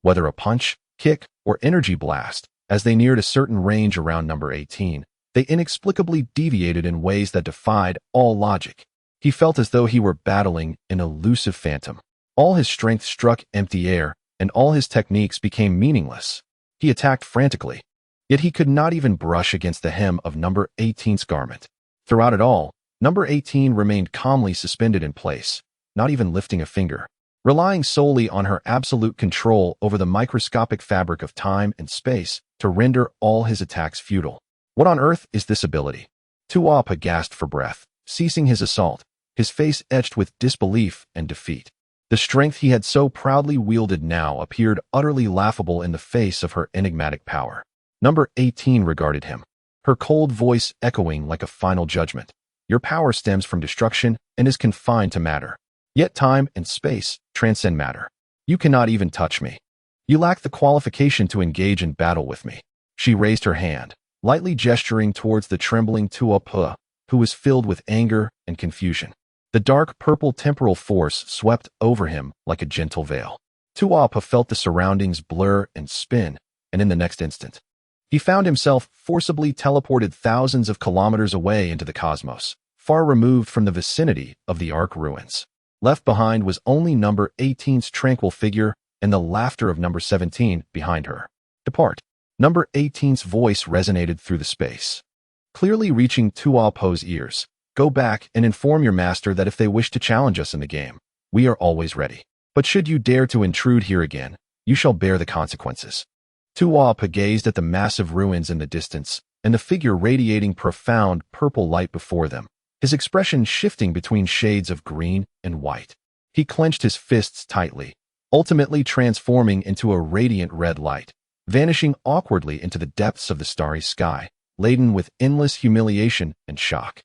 whether a punch, kick, or energy blast, as they neared a certain range around number 18, they inexplicably deviated in ways that defied all logic. He felt as though he were battling an elusive phantom. All his strength struck empty air, and all his techniques became meaningless. He attacked frantically, yet he could not even brush against the hem of number 18's garment. Throughout it all, number 18 remained calmly suspended in place, not even lifting a finger, relying solely on her absolute control over the microscopic fabric of time and space to render all his attacks futile. What on earth is this ability? Tuapa gasped for breath, ceasing his assault, his face etched with disbelief and defeat. The strength he had so proudly wielded now appeared utterly laughable in the face of her enigmatic power. Number 18 regarded him, her cold voice echoing like a final judgment. Your power stems from destruction and is confined to matter. Yet time and space transcend matter. You cannot even touch me. You lack the qualification to engage in battle with me. She raised her hand, lightly gesturing towards the trembling Tuapa, who was filled with anger and confusion. The dark purple temporal force swept over him like a gentle veil. Tuapa felt the surroundings blur and spin, and in the next instant, he found himself forcibly teleported thousands of kilometers away into the cosmos, far removed from the vicinity of the Ark ruins. Left behind was only number 18's tranquil figure and the laughter of number 17 behind her. Depart. Number 18's voice resonated through the space, clearly reaching Tuapa's ears. Go back and inform your master that if they wish to challenge us in the game, we are always ready. But should you dare to intrude here again, you shall bear the consequences. Tuapa gazed at the massive ruins in the distance and the figure radiating profound purple light before them, his expression shifting between shades of green and white. He clenched his fists tightly, ultimately transforming into a radiant red light, vanishing awkwardly into the depths of the starry sky, laden with endless humiliation and shock.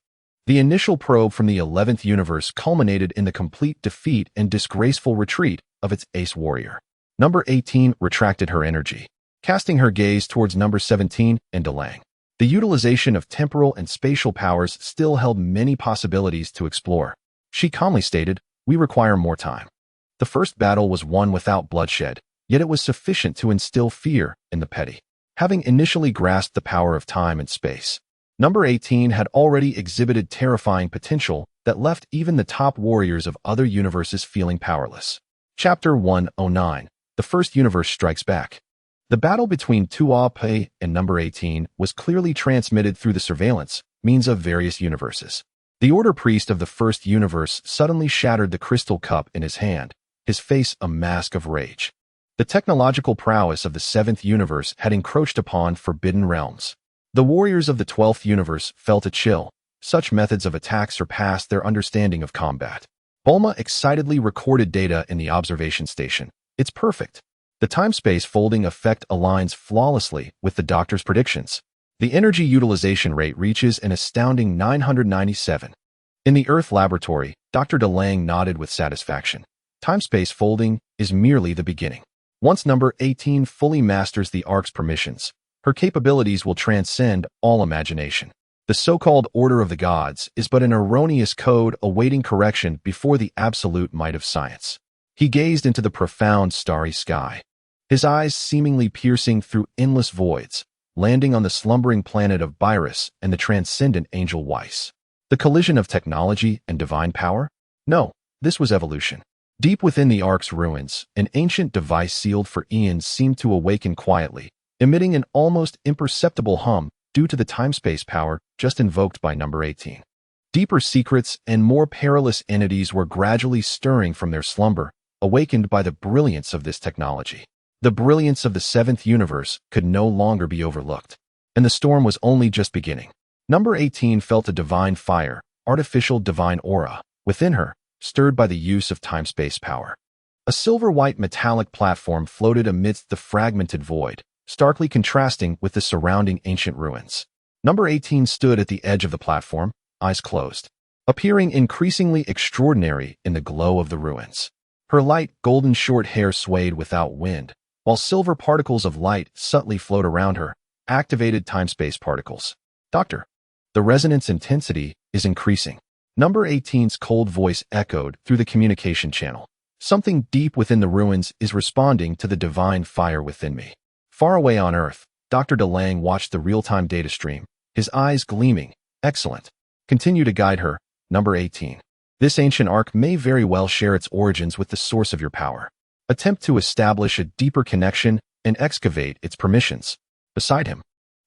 The initial probe from the 11th universe culminated in the complete defeat and disgraceful retreat of its ace warrior. Number 18 retracted her energy, casting her gaze towards number 17 and Delang. The utilization of temporal and spatial powers still held many possibilities to explore. She calmly stated, "We require more time." The first battle was won without bloodshed, yet it was sufficient to instill fear in the petty. Having initially grasped the power of time and space, number 18 had already exhibited terrifying potential that left even the top warriors of other universes feeling powerless. Chapter 109. The First Universe Strikes Back. The battle between Tuapa and number 18 was clearly transmitted through the surveillance means of various universes. The Order Priest of the First Universe suddenly shattered the crystal cup in his hand, his face a mask of rage. The technological prowess of the 7th universe had encroached upon forbidden realms. The warriors of the 12th universe felt a chill. Such methods of attack surpassed their understanding of combat. Bulma excitedly recorded data in the observation station. It's perfect. The time-space folding effect aligns flawlessly with the doctor's predictions. The energy utilization rate reaches an astounding 997. In the Earth laboratory, Dr. DeLange nodded with satisfaction. Time-space folding is merely the beginning. Once number 18 fully masters the Ark's permissions, her capabilities will transcend all imagination. The so-called Order of the Gods is but an erroneous code awaiting correction before the absolute might of science. He gazed into the profound starry sky, his eyes seemingly piercing through endless voids, landing on the slumbering planet of Byrus and the transcendent angel Weiss. The collision of technology and divine power? No, this was evolution. Deep within the Ark's ruins, an ancient device sealed for eons seemed to awaken quietly, emitting an almost imperceptible hum due to the time-space power just invoked by number 18. Deeper secrets and more perilous entities were gradually stirring from their slumber, awakened by the brilliance of this technology. The brilliance of the seventh universe could no longer be overlooked, and the storm was only just beginning. Number 18 felt a divine fire, artificial divine aura, within her, stirred by the use of time-space power. A silver-white metallic platform floated amidst the fragmented void, starkly contrasting with the surrounding ancient ruins. Number 18 stood at the edge of the platform, eyes closed, appearing increasingly extraordinary in the glow of the ruins. Her light, golden short hair swayed without wind, while silver particles of light subtly flowed around her, activated time-space particles. Doctor, the resonance intensity is increasing. Number 18's cold voice echoed through the communication channel. Something deep within the ruins is responding to the divine fire within me. Far away on Earth, Dr. DeLange watched the real-time data stream, his eyes gleaming. Excellent. Continue to guide her, number 18. This ancient ark may very well share its origins with the source of your power. Attempt to establish a deeper connection and excavate its permissions. Beside him,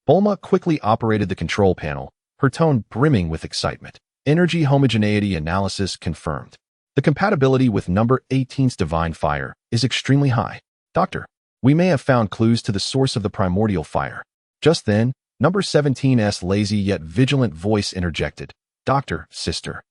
Bulma quickly operated the control panel, her tone brimming with excitement. Energy homogeneity analysis confirmed. The compatibility with number 18's divine fire is extremely high. Doctor, we may have found clues to the source of the primordial fire. Just then, number 17's lazy yet vigilant voice interjected. Doctor, sister,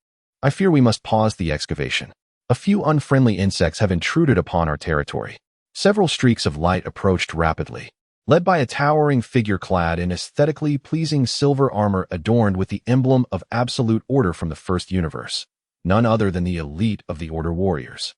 I fear we must pause the excavation. A few unfriendly insects have intruded upon our territory. Several streaks of light approached rapidly, led by a towering figure clad in aesthetically pleasing silver armor adorned with the emblem of absolute order from the first universe, none other than the elite of the Order warriors.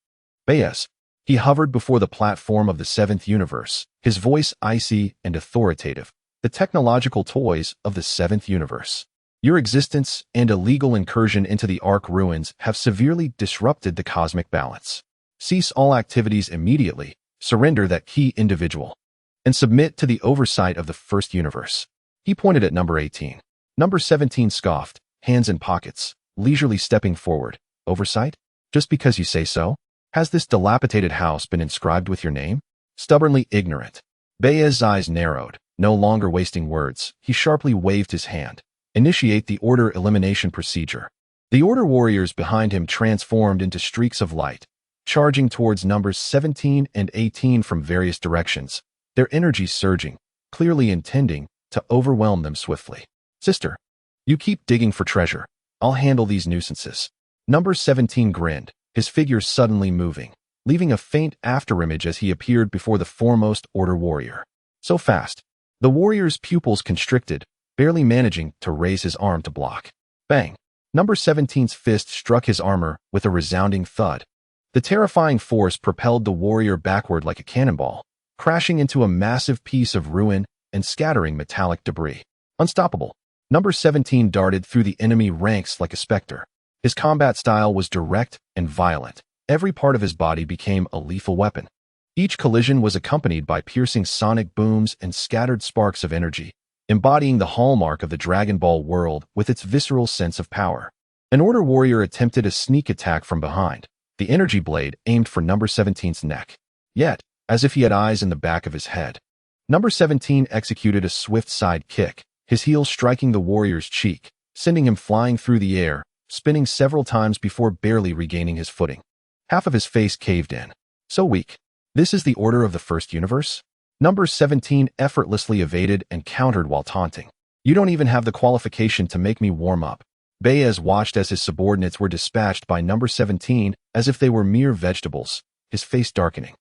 Baez. He hovered before the platform of the seventh universe, his voice icy and authoritative, the technological toys of the seventh universe. Your existence and illegal incursion into the Ark ruins have severely disrupted the cosmic balance. Cease all activities immediately, surrender that key individual, and submit to the oversight of the first universe. He pointed at number 18. Number 17 scoffed, hands in pockets, leisurely stepping forward. Oversight? Just because you say so? Has this dilapidated house been inscribed with your name? Stubbornly ignorant. Baez's eyes narrowed, no longer wasting words. He sharply waved his hand. Initiate the Order elimination procedure. The Order warriors behind him transformed into streaks of light, charging towards numbers 17 and 18 from various directions, their energy surging, clearly intending to overwhelm them swiftly. Sister, you keep digging for treasure. I'll handle these nuisances. Number 17 grinned, his figure suddenly moving, leaving a faint afterimage as he appeared before the foremost Order warrior. So fast, the warrior's pupils constricted, barely managing to raise his arm to block. Bang! Number 17's fist struck his armor with a resounding thud. The terrifying force propelled the warrior backward like a cannonball, crashing into a massive piece of ruin and scattering metallic debris. Unstoppable, number 17 darted through the enemy ranks like a specter. His combat style was direct and violent. Every part of his body became a lethal weapon. Each collision was accompanied by piercing sonic booms and scattered sparks of energy, embodying the hallmark of the Dragon Ball world with its visceral sense of power. An Order warrior attempted a sneak attack from behind, the energy blade aimed for number 17's neck. Yet, as if he had eyes in the back of his head, number 17 executed a swift side kick, his heel striking the warrior's cheek, sending him flying through the air, spinning several times before barely regaining his footing. Half of his face caved in. So weak. This is the Order of the First Universe? Number 17 effortlessly evaded and countered while taunting. You don't even have the qualification to make me warm up. Baez watched as his subordinates were dispatched by number 17 as if they were mere vegetables, his face darkening.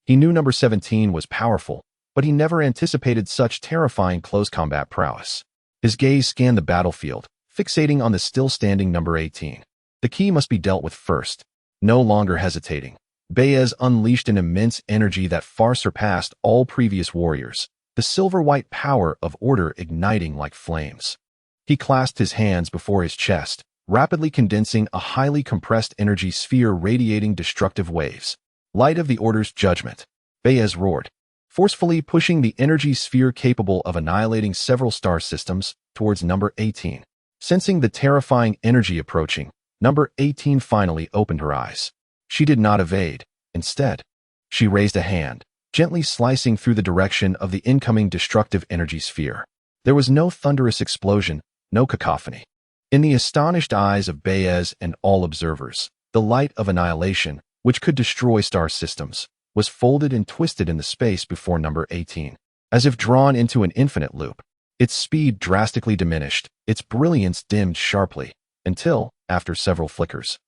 He knew number 17 was powerful, but he never anticipated such terrifying close combat prowess. His gaze scanned the battlefield, fixating on the still-standing number 18. The key must be dealt with first. No longer hesitating, Baez unleashed an immense energy that far surpassed all previous warriors, the silver-white power of order igniting like flames. He clasped his hands before his chest, rapidly condensing a highly compressed energy sphere radiating destructive waves. Light of the Order's judgment, Baez roared, forcefully pushing the energy sphere capable of annihilating several star systems towards number 18. Sensing the terrifying energy approaching, number 18 finally opened her eyes. She did not evade. Instead, she raised a hand, gently slicing through the direction of the incoming destructive energy sphere. There was no thunderous explosion, no cacophony. In the astonished eyes of Baez and all observers, the light of annihilation, which could destroy star systems, was folded and twisted in the space before number 18, as if drawn into an infinite loop. Its speed drastically diminished, its brilliance dimmed sharply, until, after several flickers,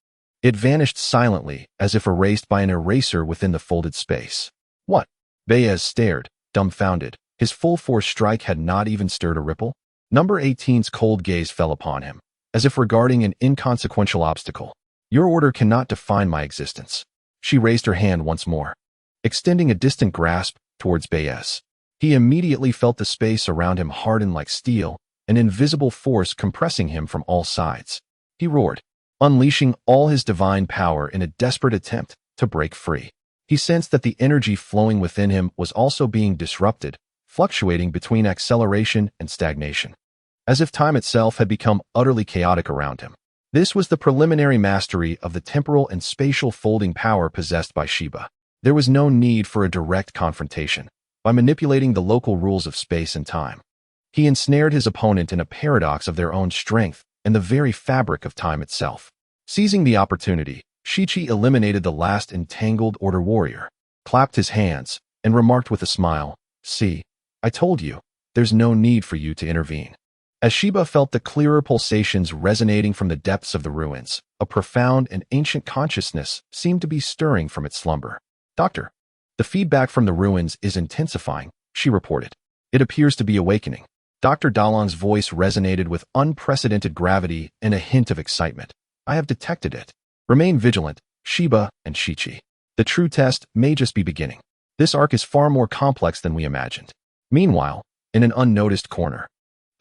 it vanished silently as if erased by an eraser within the folded space. What? Baez stared, dumbfounded. His full-force strike had not even stirred a ripple. Number 18's cold gaze fell upon him, as if regarding an inconsequential obstacle. Your order cannot define my existence. She raised her hand once more, extending a distant grasp towards Baez. He immediately felt the space around him harden like steel, an invisible force compressing him from all sides. He roared, unleashing all his divine power in a desperate attempt to break free. He sensed that the energy flowing within him was also being disrupted, fluctuating between acceleration and stagnation, as if time itself had become utterly chaotic around him. This was the preliminary mastery of the temporal and spatial folding power possessed by Sheba. There was no need for a direct confrontation. By manipulating the local rules of space and time, he ensnared his opponent in a paradox of their own strength and the very fabric of time itself. Seizing the opportunity, Shichi eliminated the last entangled Order warrior, clapped his hands, and remarked with a smile, "See, I told you, there's no need for you to intervene." As Sheba felt the clearer pulsations resonating from the depths of the ruins, a profound and ancient consciousness seemed to be stirring from its slumber. "Doctor, the feedback from the ruins is intensifying," she reported. "It appears to be awakening." Dr. Dalong's voice resonated with unprecedented gravity and a hint of excitement. "I have detected it. Remain vigilant, Sheba and Shichi. The true test may just be beginning. This arc is far more complex than we imagined." Meanwhile, in an unnoticed corner,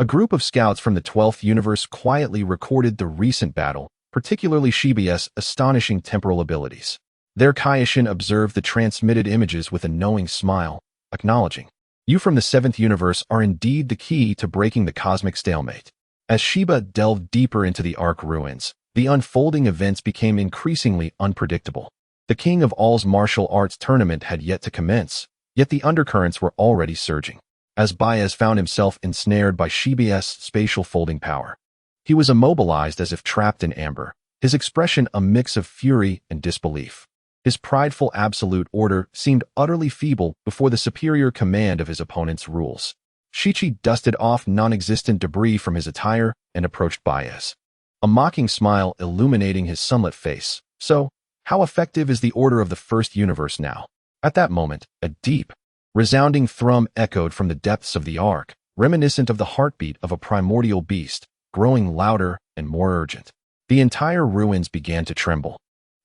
a group of scouts from the 12th universe quietly recorded the recent battle, particularly Shiba's astonishing temporal abilities. Their Kaioshin observed the transmitted images with a knowing smile, acknowledging, "You from the 7th universe are indeed the key to breaking the cosmic stalemate." As Sheba delved deeper into the Ark ruins, the unfolding events became increasingly unpredictable. The King of All's martial arts tournament had yet to commence, yet the undercurrents were already surging. As Baez found himself ensnared by Shiba's spatial folding power, he was immobilized as if trapped in amber, his expression a mix of fury and disbelief. His prideful absolute order seemed utterly feeble before the superior command of his opponent's rules. Shichi dusted off non-existent debris from his attire and approached Baez, a mocking smile illuminating his sunlit face. "So, how effective is the order of the first universe now?" At that moment, a deep, resounding thrum echoed from the depths of the Ark, reminiscent of the heartbeat of a primordial beast, growing louder and more urgent. The entire ruins began to tremble,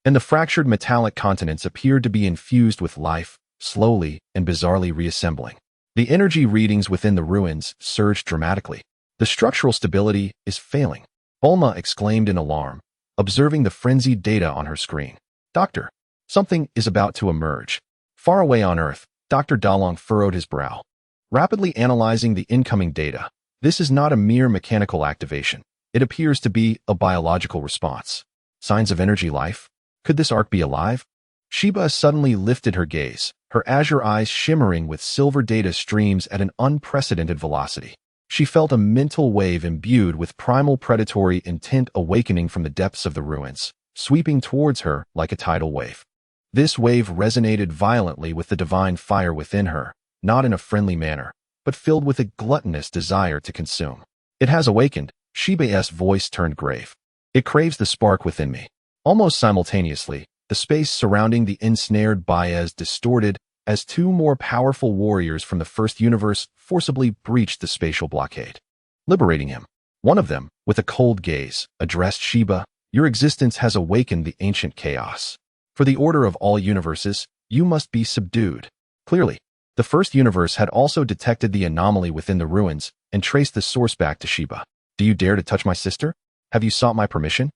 and the fractured metallic continents appeared to be infused with life, slowly and bizarrely reassembling. The energy readings within the ruins surged dramatically. "The structural stability is failing," Bulma exclaimed in alarm, observing the frenzied data on her screen. "Doctor, something is about to emerge." Far away on Earth, Dr. Dalong furrowed his brow, rapidly analyzing the incoming data. "This is not a mere mechanical activation. It appears to be a biological response. Signs of energy life? Could this arc be alive?" Sheba suddenly lifted her gaze, her azure eyes shimmering with silver data streams at an unprecedented velocity. She felt a mental wave imbued with primal predatory intent awakening from the depths of the ruins, sweeping towards her like a tidal wave. This wave resonated violently with the divine fire within her, not in a friendly manner, but filled with a gluttonous desire to consume. "It has awakened," Sheba's voice turned grave. "It craves the spark within me." Almost simultaneously, the space surrounding the ensnared Baez distorted, as two more powerful warriors from the first universe forcibly breached the spatial blockade, liberating him. One of them, with a cold gaze, addressed Sheba, "Your existence has awakened the ancient chaos. For the order of all universes, you must be subdued." Clearly, the first universe had also detected the anomaly within the ruins and traced the source back to Sheba. "Do you dare to touch my sister? Have you sought my permission?"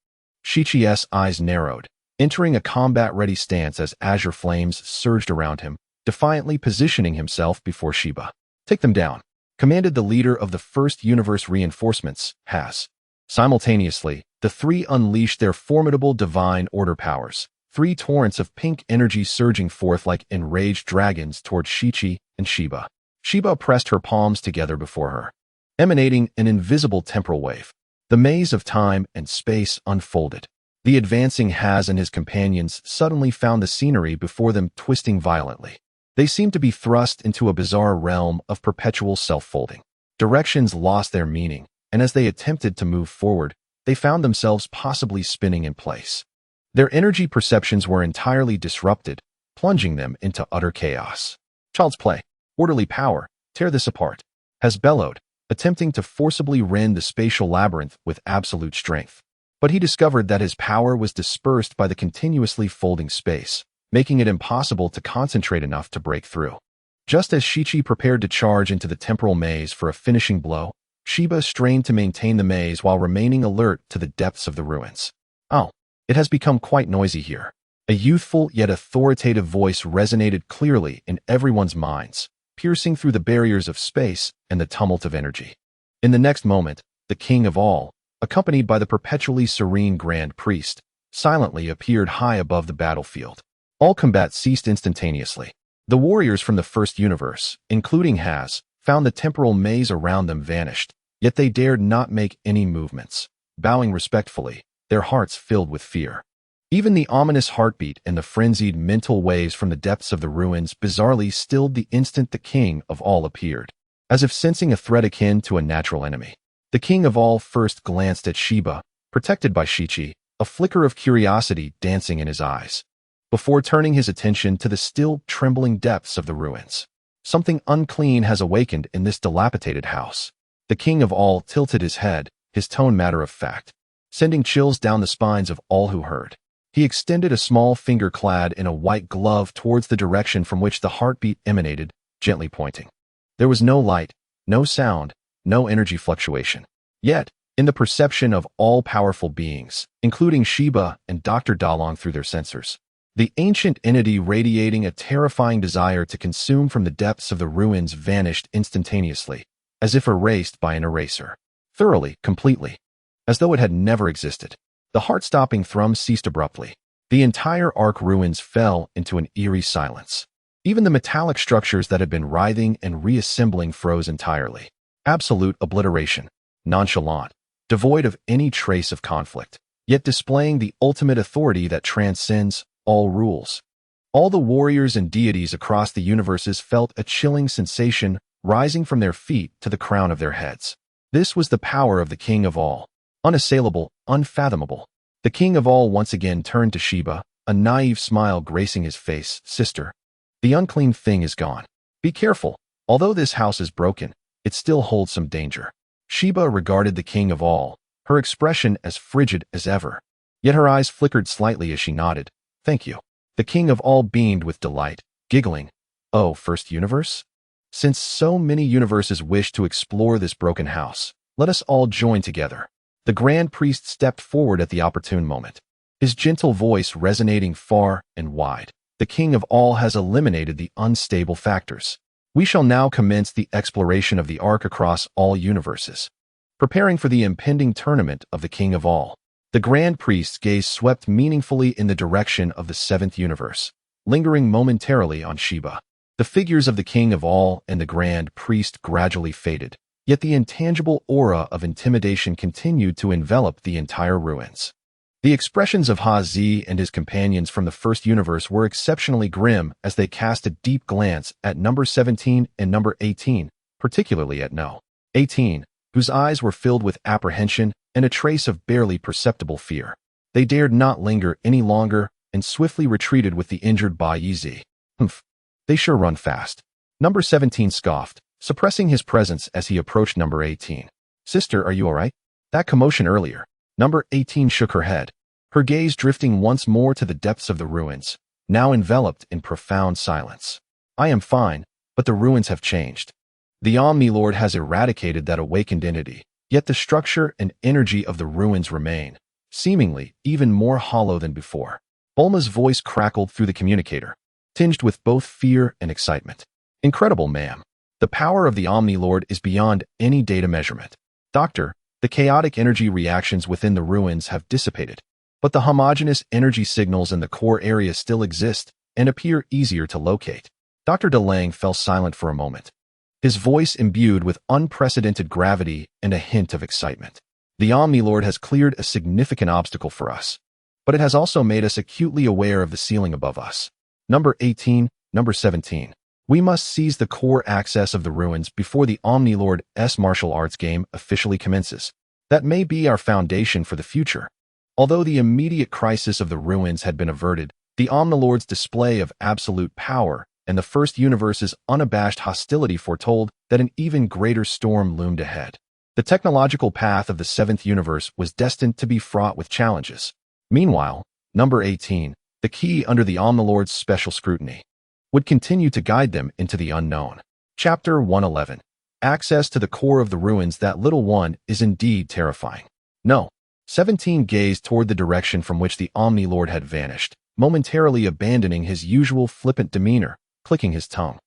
Shichi's eyes narrowed, entering a combat-ready stance as azure flames surged around him, defiantly positioning himself before Sheba. "Take them down," commanded the leader of the first universe reinforcements, Has. Simultaneously, the three unleashed their formidable divine order powers, three torrents of pink energy surging forth like enraged dragons toward Shichi and Sheba. Sheba pressed her palms together before her, emanating an invisible temporal wave. The maze of time and space unfolded. The advancing Has and his companions suddenly found the scenery before them twisting violently. They seemed to be thrust into a bizarre realm of perpetual self-folding. Directions lost their meaning, and as they attempted to move forward, they found themselves possibly spinning in place. Their energy perceptions were entirely disrupted, plunging them into utter chaos. "Child's play, orderly power, tear this apart," Has bellowed, attempting to forcibly rend the spatial labyrinth with absolute strength. But he discovered that his power was dispersed by the continuously folding space, making it impossible to concentrate enough to break through. Just as Shichi prepared to charge into the temporal maze for a finishing blow, Sheba strained to maintain the maze while remaining alert to the depths of the ruins. "Oh, it has become quite noisy here." A youthful yet authoritative voice resonated clearly in everyone's minds, piercing through the barriers of space and the tumult of energy. In the next moment, the king of all, accompanied by the perpetually serene Grand Priest, silently appeared high above the battlefield. All combat ceased instantaneously. The warriors from the first universe, including Has, found the temporal maze around them vanished, yet they dared not make any movements, bowing respectfully, their hearts filled with fear. Even the ominous heartbeat and the frenzied mental waves from the depths of the ruins bizarrely stilled the instant the king of all appeared, as if sensing a threat akin to a natural enemy. The king of all first glanced at Sheba, protected by Shichi, a flicker of curiosity dancing in his eyes, before turning his attention to the still trembling depths of the ruins. "Something unclean has awakened in this dilapidated house." The king of all tilted his head, his tone matter-of-fact, sending chills down the spines of all who heard. He extended a small finger clad in a white glove towards the direction from which the heartbeat emanated, gently pointing. There was no light, no sound, no energy fluctuation. Yet, in the perception of all-powerful beings, including Sheba and Dr. Dalong through their sensors, the ancient entity radiating a terrifying desire to consume from the depths of the ruins vanished instantaneously, as if erased by an eraser. Thoroughly, completely, as though it had never existed. The heart-stopping thrum ceased abruptly. The entire Ark ruins fell into an eerie silence. Even the metallic structures that had been writhing and reassembling froze entirely. Absolute obliteration, nonchalant, devoid of any trace of conflict, yet displaying the ultimate authority that transcends all rules. All the warriors and deities across the universes felt a chilling sensation rising from their feet to the crown of their heads. This was the power of the king of all. Unassailable, unfathomable. The king of all once again turned to Sheba, a naive smile gracing his face. "Sister, the unclean thing is gone. Be careful. Although this house is broken, it still holds some danger." Sheba regarded the king of all, her expression as frigid as ever. Yet her eyes flickered slightly as she nodded. "Thank you." The king of all beamed with delight, giggling. "Oh, first universe? Since so many universes wish to explore this broken house, let us all join together." The Grand Priest stepped forward at the opportune moment, his gentle voice resonating far and wide. "The king of all has eliminated the unstable factors. We shall now commence the exploration of the Ark across all universes, preparing for the impending tournament of the king of all." The Grand Priest's gaze swept meaningfully in the direction of the seventh universe, lingering momentarily on Sheba. The figures of the king of all and the Grand Priest gradually faded, yet the intangible aura of intimidation continued to envelop the entire ruins. The expressions of Ha-Zi and his companions from the first universe were exceptionally grim as they cast a deep glance at number 17 and number 18, particularly at No. 18, whose eyes were filled with apprehension and a trace of barely perceptible fear. They dared not linger any longer and swiftly retreated with the injured Ba Yizi. "Humph. They sure run fast. Number 17 scoffed, suppressing his presence as he approached number 18. Sister, are you all right? That commotion earlier. Number 18 shook her head, her gaze drifting once more to the depths of the ruins, now enveloped in profound silence. I am fine, but the ruins have changed. The Omni-Lord has eradicated that awakened entity, yet the structure and energy of the ruins remain, seemingly even more hollow than before. Bulma's voice crackled through the communicator, tinged with both fear and excitement. Incredible, ma'am. The power of the Omni-Lord is beyond any data measurement. Doctor, the chaotic energy reactions within the ruins have dissipated, but the homogeneous energy signals in the core area still exist and appear easier to locate. Dr. DeLange fell silent for a moment, his voice imbued with unprecedented gravity and a hint of excitement. The Omni-Lord has cleared a significant obstacle for us, but it has also made us acutely aware of the ceiling above us. Number 18, number 17. We must seize the core access of the ruins before the Omni-Lord's martial arts game officially commences. That may be our foundation for the future. Although the immediate crisis of the ruins had been averted, the Omni-Lord's display of absolute power and the First Universe's unabashed hostility foretold that an even greater storm loomed ahead. The technological path of the Seventh Universe was destined to be fraught with challenges. Meanwhile, number 18, the key under the Omni-Lord's special scrutiny, would continue to guide them into the unknown. Chapter 111. Access to the core of the ruins. That little one is indeed terrifying. No. 17 gazed toward the direction from which the Omni-Lord had vanished, momentarily abandoning his usual flippant demeanor, clicking his tongue.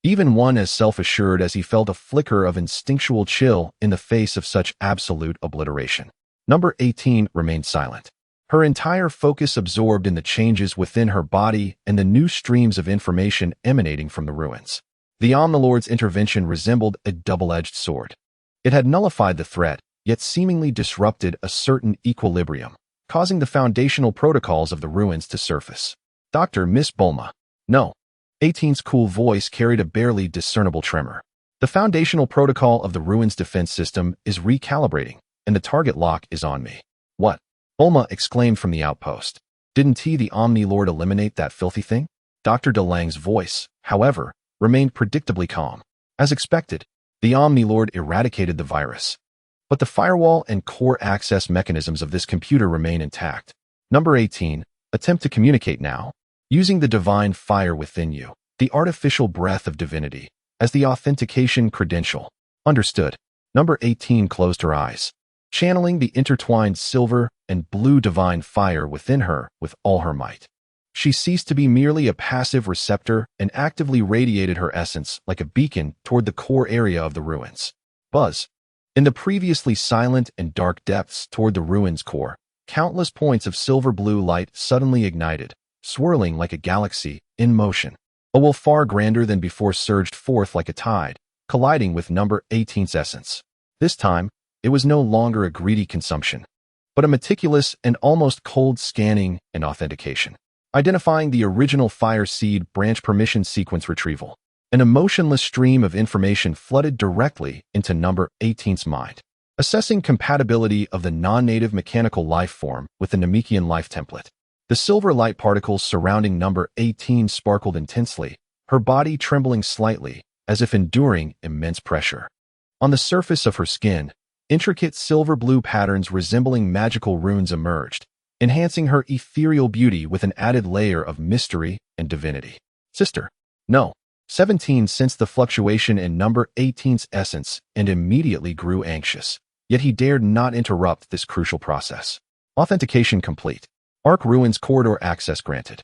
Even one as self-assured as he felt a flicker of instinctual chill in the face of such absolute obliteration. Number 18 remained silent, her entire focus absorbed in the changes within her body and the new streams of information emanating from the ruins. The Omni-Lord's intervention resembled a double-edged sword. It had nullified the threat, yet seemingly disrupted a certain equilibrium, causing the foundational protocols of the ruins to surface. Dr. Miss Bulma. No. 18's cool voice carried a barely discernible tremor. The foundational protocol of the ruins defense system is recalibrating, and the target lock is on me. What? Bulma exclaimed from the outpost. Didn't the Omni-Lord eliminate that filthy thing? Dr. DeLange's voice, however, remained predictably calm. As expected, the Omni-Lord eradicated the virus, but the firewall and core access mechanisms of this computer remain intact. Number 18, attempt to communicate now, using the divine fire within you, the artificial breath of divinity, as the authentication credential. Understood. Number 18 closed her eyes, channeling the intertwined silver and blue divine fire within her with all her might. She ceased to be merely a passive receptor and actively radiated her essence like a beacon toward the core area of the ruins. Buzz. In the previously silent and dark depths toward the ruins core, countless points of silver-blue light suddenly ignited, swirling like a galaxy in motion. A will far grander than before surged forth like a tide, colliding with number 18's essence. This time, it was no longer a greedy consumption, but a meticulous and almost cold scanning and authentication, identifying the original fire seed branch permission sequence retrieval. An emotionless stream of information flooded directly into number 18's mind, assessing compatibility of the non-native mechanical life form with the Namekian life template. The silver light particles surrounding number 18 sparkled intensely, her body trembling slightly, as if enduring immense pressure. On the surface of her skin, intricate silver-blue patterns resembling magical runes emerged, enhancing her ethereal beauty with an added layer of mystery and divinity. Sister. No. 17 sensed the fluctuation in number 18's essence and immediately grew anxious, yet he dared not interrupt this crucial process. Authentication complete. Arc Ruins corridor access granted.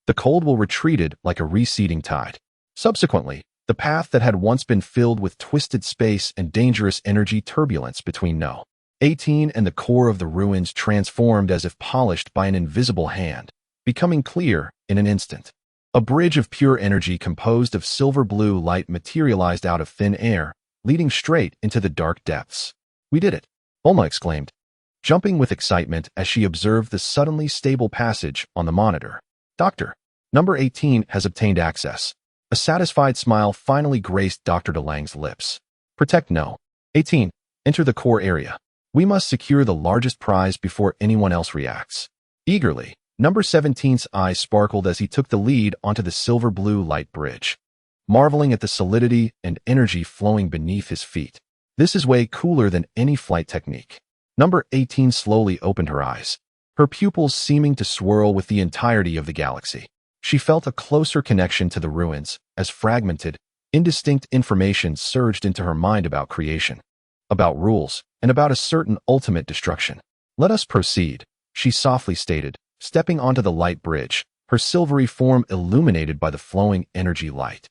The cold will retreated like a receding tide. Subsequently, the path that had once been filled with twisted space and dangerous energy turbulence between No. 18 and the core of the ruins transformed as if polished by an invisible hand, becoming clear in an instant. A bridge of pure energy composed of silver-blue light materialized out of thin air, leading straight into the dark depths. We did it, Bulma exclaimed, jumping with excitement as she observed the suddenly stable passage on the monitor. Doctor, number 18 has obtained access. A satisfied smile finally graced Dr. DeLange's lips. Protect No. 18. Enter the core area. We must secure the largest prize before anyone else reacts. Eagerly, number 17's eyes sparkled as he took the lead onto the silver-blue light bridge. marveling at the solidity and energy flowing beneath his feet. This is way cooler than any flight technique. Number 18 slowly opened her eyes, her pupils seeming to swirl with the entirety of the galaxy. She felt a closer connection to the ruins as fragmented, indistinct information surged into her mind about creation, about rules, and about a certain ultimate destruction. "Let us proceed," she softly stated, stepping onto the light bridge, her silvery form illuminated by the flowing energy light,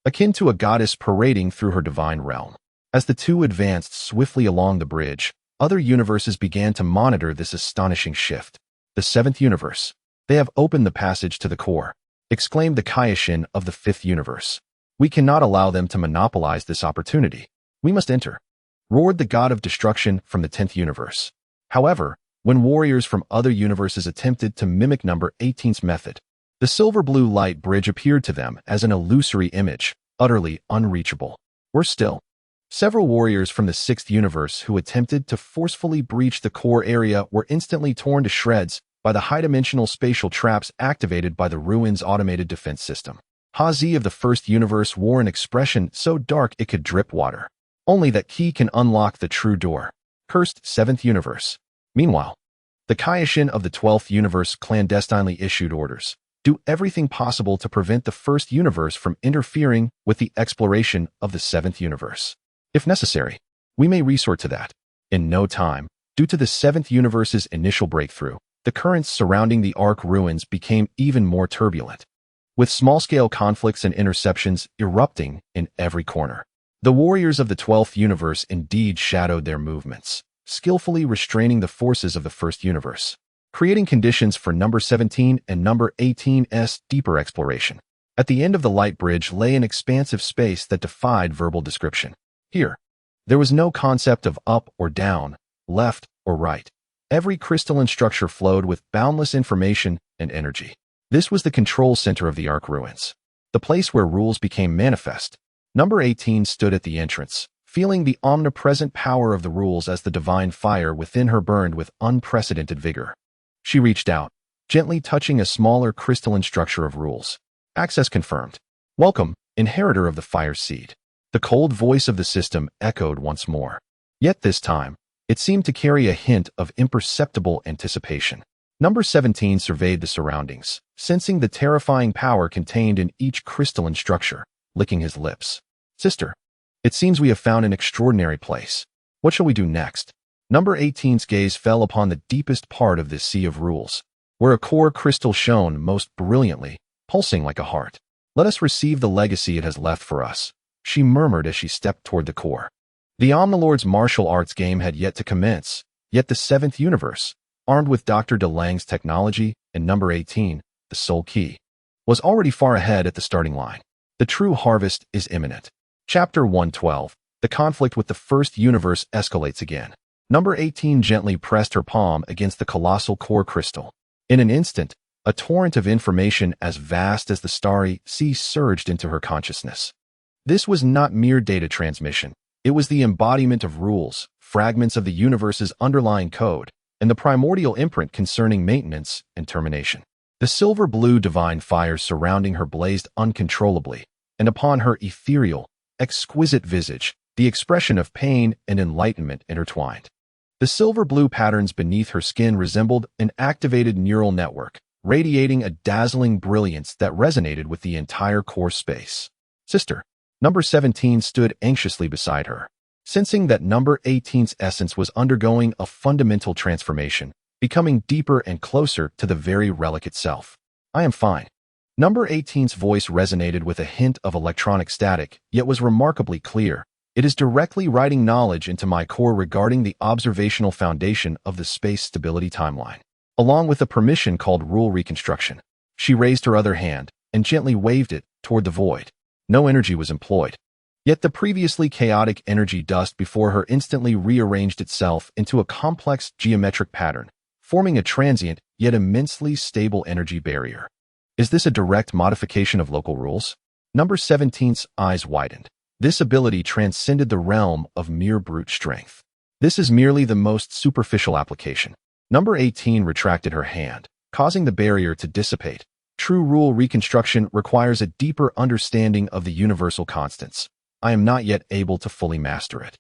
akin to a goddess parading through her divine realm. As the two advanced swiftly along the bridge, other universes began to monitor this astonishing shift. "The seventh universe. They have opened the passage to the core," exclaimed the Kaioshin of the fifth universe. "We cannot allow them to monopolize this opportunity. We must enter," roared the god of destruction from the 10th universe. However, when warriors from other universes attempted to mimic number 18's method, the silver-blue light bridge appeared to them as an illusory image, utterly unreachable. Worse still, several warriors from the 6th universe who attempted to forcefully breach the core area were instantly torn to shreds by the high-dimensional spatial traps activated by the ruins' automated defense system. Hazi of the 1st universe wore an expression so dark it could drip water. "Only that key can unlock the true door." Cursed 7th universe. Meanwhile, the Kaioshin of the 12th universe clandestinely issued orders. "Do everything possible to prevent the 1st universe from interfering with the exploration of the 7th universe. If necessary, we may resort to that." In no time, due to the 7th universe's initial breakthrough, the currents surrounding the Ark ruins became even more turbulent, with small-scale conflicts and interceptions erupting in every corner. The warriors of the 12th universe indeed shadowed their movements, skillfully restraining the forces of the 1st universe, creating conditions for number 17 and number 18's deeper exploration. At the end of the light bridge lay an expansive space that defied verbal description. Here, there was no concept of up or down, left or right. Every crystalline structure flowed with boundless information and energy. This was the control center of the Ark ruins, the place where rules became manifest. Number 18 stood at the entrance, feeling the omnipresent power of the rules as the divine fire within her burned with unprecedented vigor. She reached out, gently touching a smaller crystalline structure of rules. "Access confirmed. Welcome, inheritor of the fire seed." The cold voice of the system echoed once more. Yet this time, it seemed to carry a hint of imperceptible anticipation. Number 17 surveyed the surroundings, sensing the terrifying power contained in each crystalline structure, licking his lips. "Sister, it seems we have found an extraordinary place. What shall we do next?" Number 18's gaze fell upon the deepest part of this sea of rules, where a core crystal shone most brilliantly, pulsing like a heart. "Let us receive the legacy it has left for us," she murmured as she stepped toward the core. The Omnilord's martial arts game had yet to commence, yet the 7th universe, armed with Dr. DeLange's technology and number 18, the soul key, was already far ahead at the starting line. The true harvest is imminent. Chapter 112. The conflict with the 1st universe escalates again. Number 18 gently pressed her palm against the colossal core crystal. In an instant, a torrent of information as vast as the starry sea surged into her consciousness. This was not mere data transmission. It was the embodiment of rules, fragments of the universe's underlying code, and the primordial imprint concerning maintenance and termination. The silver-blue divine fire surrounding her blazed uncontrollably, and upon her ethereal, exquisite visage, the expression of pain and enlightenment intertwined. The silver-blue patterns beneath her skin resembled an activated neural network, radiating a dazzling brilliance that resonated with the entire core space. "Sister." Number 17 stood anxiously beside her, sensing that number 18's essence was undergoing a fundamental transformation, becoming deeper and closer to the very relic itself. "I am fine." Number 18's voice resonated with a hint of electronic static, yet was remarkably clear. "It is directly writing knowledge into my core regarding the observational foundation of the space stability timeline, along with a permission called rule reconstruction." She raised her other hand and gently waved it toward the void. No energy was employed. Yet the previously chaotic energy dust before her instantly rearranged itself into a complex geometric pattern, forming a transient yet immensely stable energy barrier. "Is this a direct modification of local rules?" Number 17's eyes widened. This ability transcended the realm of mere brute strength. "This is merely the most superficial application." Number 18 retracted her hand, causing the barrier to dissipate, True rule reconstruction requires a deeper understanding of the universal constants. I am not yet able to fully master it.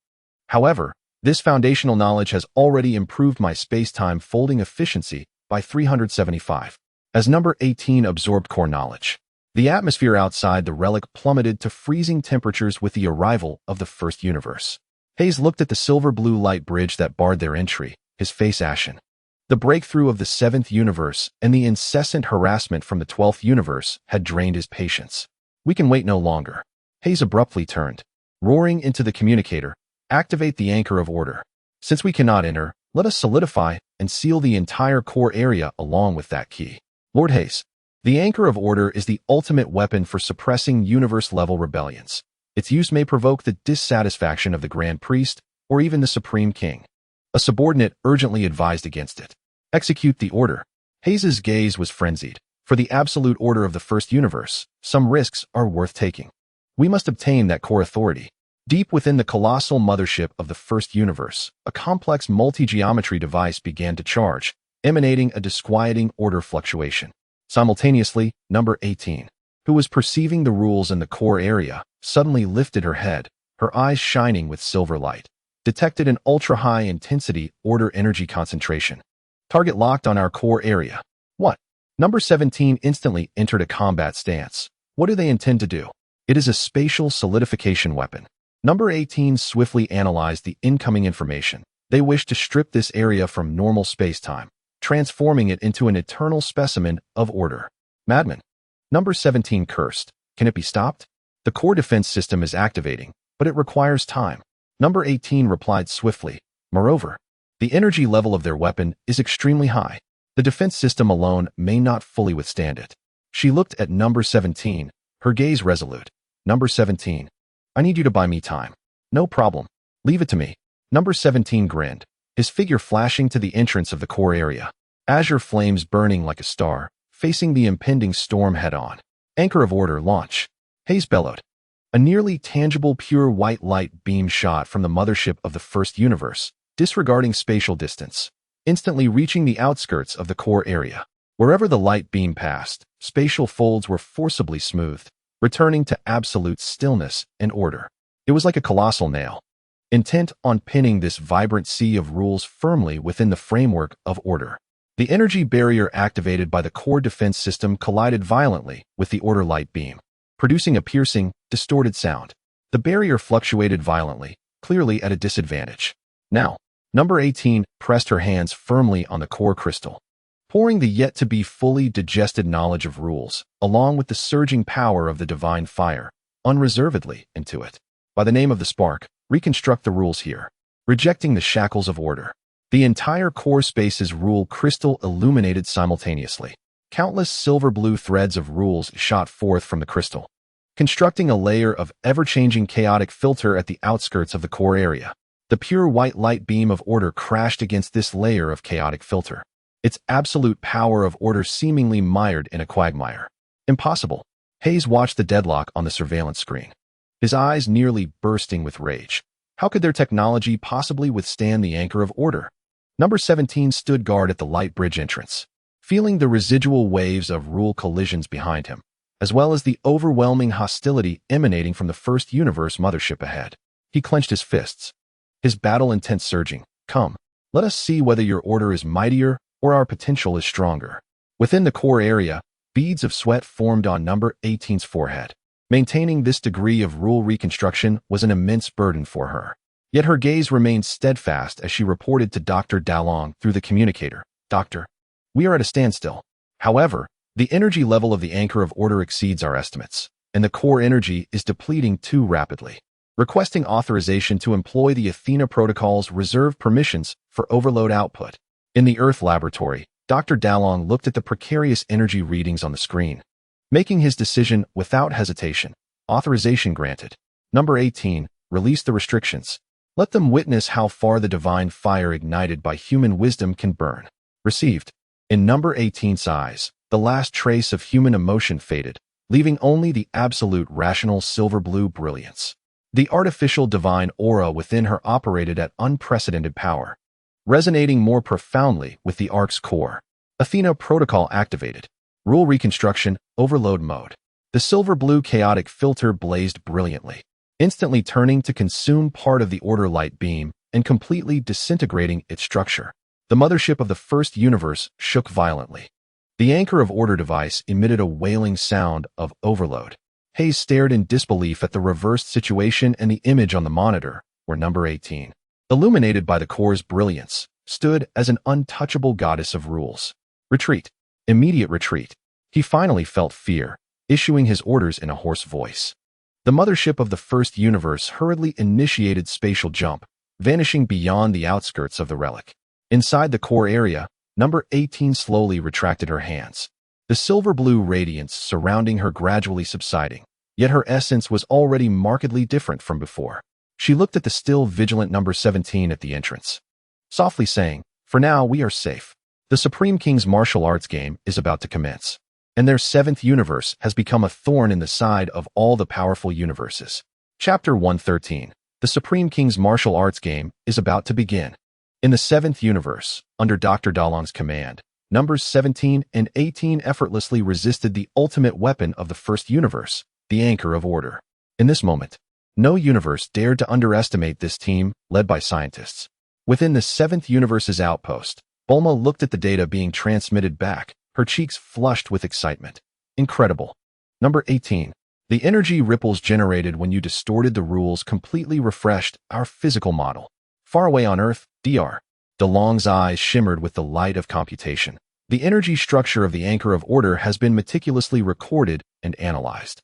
However, this foundational knowledge has already improved my space-time folding efficiency by 375. As number 18 absorbed core knowledge, the atmosphere outside the relic plummeted to freezing temperatures with the arrival of the first universe. Hayes looked at the silver-blue light bridge that barred their entry, his face ashen. The breakthrough of the 7th universe and the incessant harassment from the 12th universe had drained his patience. We can wait no longer. Hayes abruptly turned, roaring into the communicator. Activate the anchor of order. Since we cannot enter, let us solidify and seal the entire core area along with that key. Lord Hayes, the anchor of order is the ultimate weapon for suppressing universe-level rebellions. Its use may provoke the dissatisfaction of the Grand Priest or even the Supreme King. A subordinate urgently advised against it. Execute the order. Hayes's gaze was frenzied. For the absolute order of the first universe, some risks are worth taking. We must obtain that core authority. Deep within the colossal mothership of the first universe, a complex multi-geometry device began to charge, emanating a disquieting order fluctuation. Simultaneously, number 18, who was perceiving the rules in the core area, suddenly lifted her head, her eyes shining with silver light. Detected an ultra-high intensity order energy concentration. Target locked on our core area. What? Number 17 instantly entered a combat stance. What do they intend to do? It is a spatial solidification weapon. Number 18 swiftly analyzed the incoming information. They wish to strip this area from normal space-time, transforming it into an eternal specimen of order. Madman. Number 17 cursed. Can it be stopped? The core defense system is activating, but it requires time. Number 18 replied swiftly. Moreover, the energy level of their weapon is extremely high. The defense system alone may not fully withstand it. She looked at number 17, her gaze resolute. Number 17. I need you to buy me time. No problem. Leave it to me. Number 17 grinned, his figure flashing to the entrance of the core area. Azure flames burning like a star, facing the impending storm head-on. Anchor of order launch. Hayes bellowed. A nearly tangible pure white light beam shot from the mothership of the first universe, disregarding spatial distance, instantly reaching the outskirts of the core area. Wherever the light beam passed, spatial folds were forcibly smoothed, returning to absolute stillness and order. It was like a colossal nail, intent on pinning this vibrant sea of rules firmly within the framework of order. The energy barrier activated by the core defense system collided violently with the order light beam, producing a piercing, distorted sound. The barrier fluctuated violently, clearly at a disadvantage. Now, number 18 pressed her hands firmly on the core crystal, pouring the yet-to-be fully digested knowledge of rules, along with the surging power of the divine fire, unreservedly into it. By the name of the spark, reconstruct the rules here, rejecting the shackles of order. The entire core space's rule crystal illuminated simultaneously. Countless silver-blue threads of rules shot forth from the crystal, constructing a layer of ever-changing chaotic filter at the outskirts of the core area. The pure white light beam of order crashed against this layer of chaotic filter, its absolute power of order seemingly mired in a quagmire. Impossible. Hayes watched the deadlock on the surveillance screen, his eyes nearly bursting with rage. How could their technology possibly withstand the anchor of order? Number 17 stood guard at the light bridge entrance, feeling the residual waves of rule collisions behind him, as well as the overwhelming hostility emanating from the first universe mothership ahead. He clenched his fists, his battle intent surging. Come, let us see whether your order is mightier or our potential is stronger. Within the core area, beads of sweat formed on number 18's forehead. Maintaining this degree of rule reconstruction was an immense burden for her. Yet her gaze remained steadfast as she reported to Dr. Dalong through the communicator. Doctor, we are at a standstill. However, the energy level of the anchor of order exceeds our estimates, and the core energy is depleting too rapidly. Requesting authorization to employ the Athena Protocol's reserved permissions for overload output. In the Earth laboratory, Dr. Dalong looked at the precarious energy readings on the screen, making his decision without hesitation. Authorization granted. Number 18, release the restrictions. Let them witness how far the divine fire ignited by human wisdom can burn. Received. In number 18's eyes, the last trace of human emotion faded, leaving only the absolute rational silver-blue brilliance. The artificial divine aura within her operated at unprecedented power, resonating more profoundly with the Ark's core. Athena Protocol activated. Rule reconstruction, overload mode. The silver-blue chaotic filter blazed brilliantly, instantly turning to consume part of the order light beam and completely disintegrating its structure. The mothership of the first universe shook violently. The anchor of order device emitted a wailing sound of overload. Hayes stared in disbelief at the reversed situation, and the image on the monitor, where number 18, illuminated by the core's brilliance, stood as an untouchable goddess of rules. Retreat. Immediate retreat. He finally felt fear, issuing his orders in a hoarse voice. The mothership of the first universe hurriedly initiated spatial jump, vanishing beyond the outskirts of the relic. Inside the core area, number 18 slowly retracted her hands, the silver-blue radiance surrounding her gradually subsiding, yet her essence was already markedly different from before. She looked at the still vigilant number 17 at the entrance, softly saying, "For now, we are safe. The Supreme King's martial arts game is about to commence, and their seventh universe has become a thorn in the side of all the powerful universes." Chapter 113. The Supreme King's martial arts game is about to begin. In the seventh universe, under Dr. Dalong's command, numbers 17 and 18 effortlessly resisted the ultimate weapon of the first universe, the anchor of order. In this moment, no universe dared to underestimate this team, led by scientists. Within the seventh universe's outpost, Bulma looked at the data being transmitted back, her cheeks flushed with excitement. Incredible. Number 18. The energy ripples generated when you distorted the rules completely refreshed our physical model. Far away on Earth, Dr. DeLong's eyes shimmered with the light of computation. The energy structure of the anchor of order has been meticulously recorded and analyzed.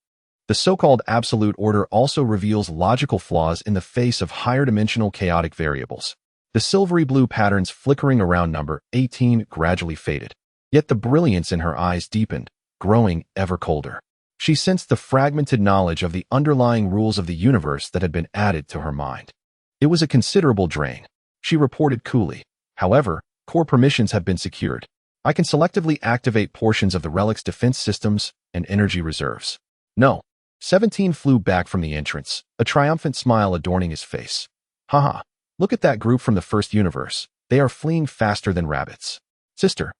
The so-called absolute order also reveals logical flaws in the face of higher-dimensional chaotic variables. The silvery blue patterns flickering around number 18 gradually faded, yet the brilliance in her eyes deepened, growing ever colder. She sensed the fragmented knowledge of the underlying rules of the universe that had been added to her mind. It was a considerable drain. She reported coolly. However, core permissions have been secured. I can selectively activate portions of the relic's defense systems and energy reserves. No. 17 flew back from the entrance, a triumphant smile adorning his face. Haha, look at that group from the first universe. They are fleeing faster than rabbits. Sister,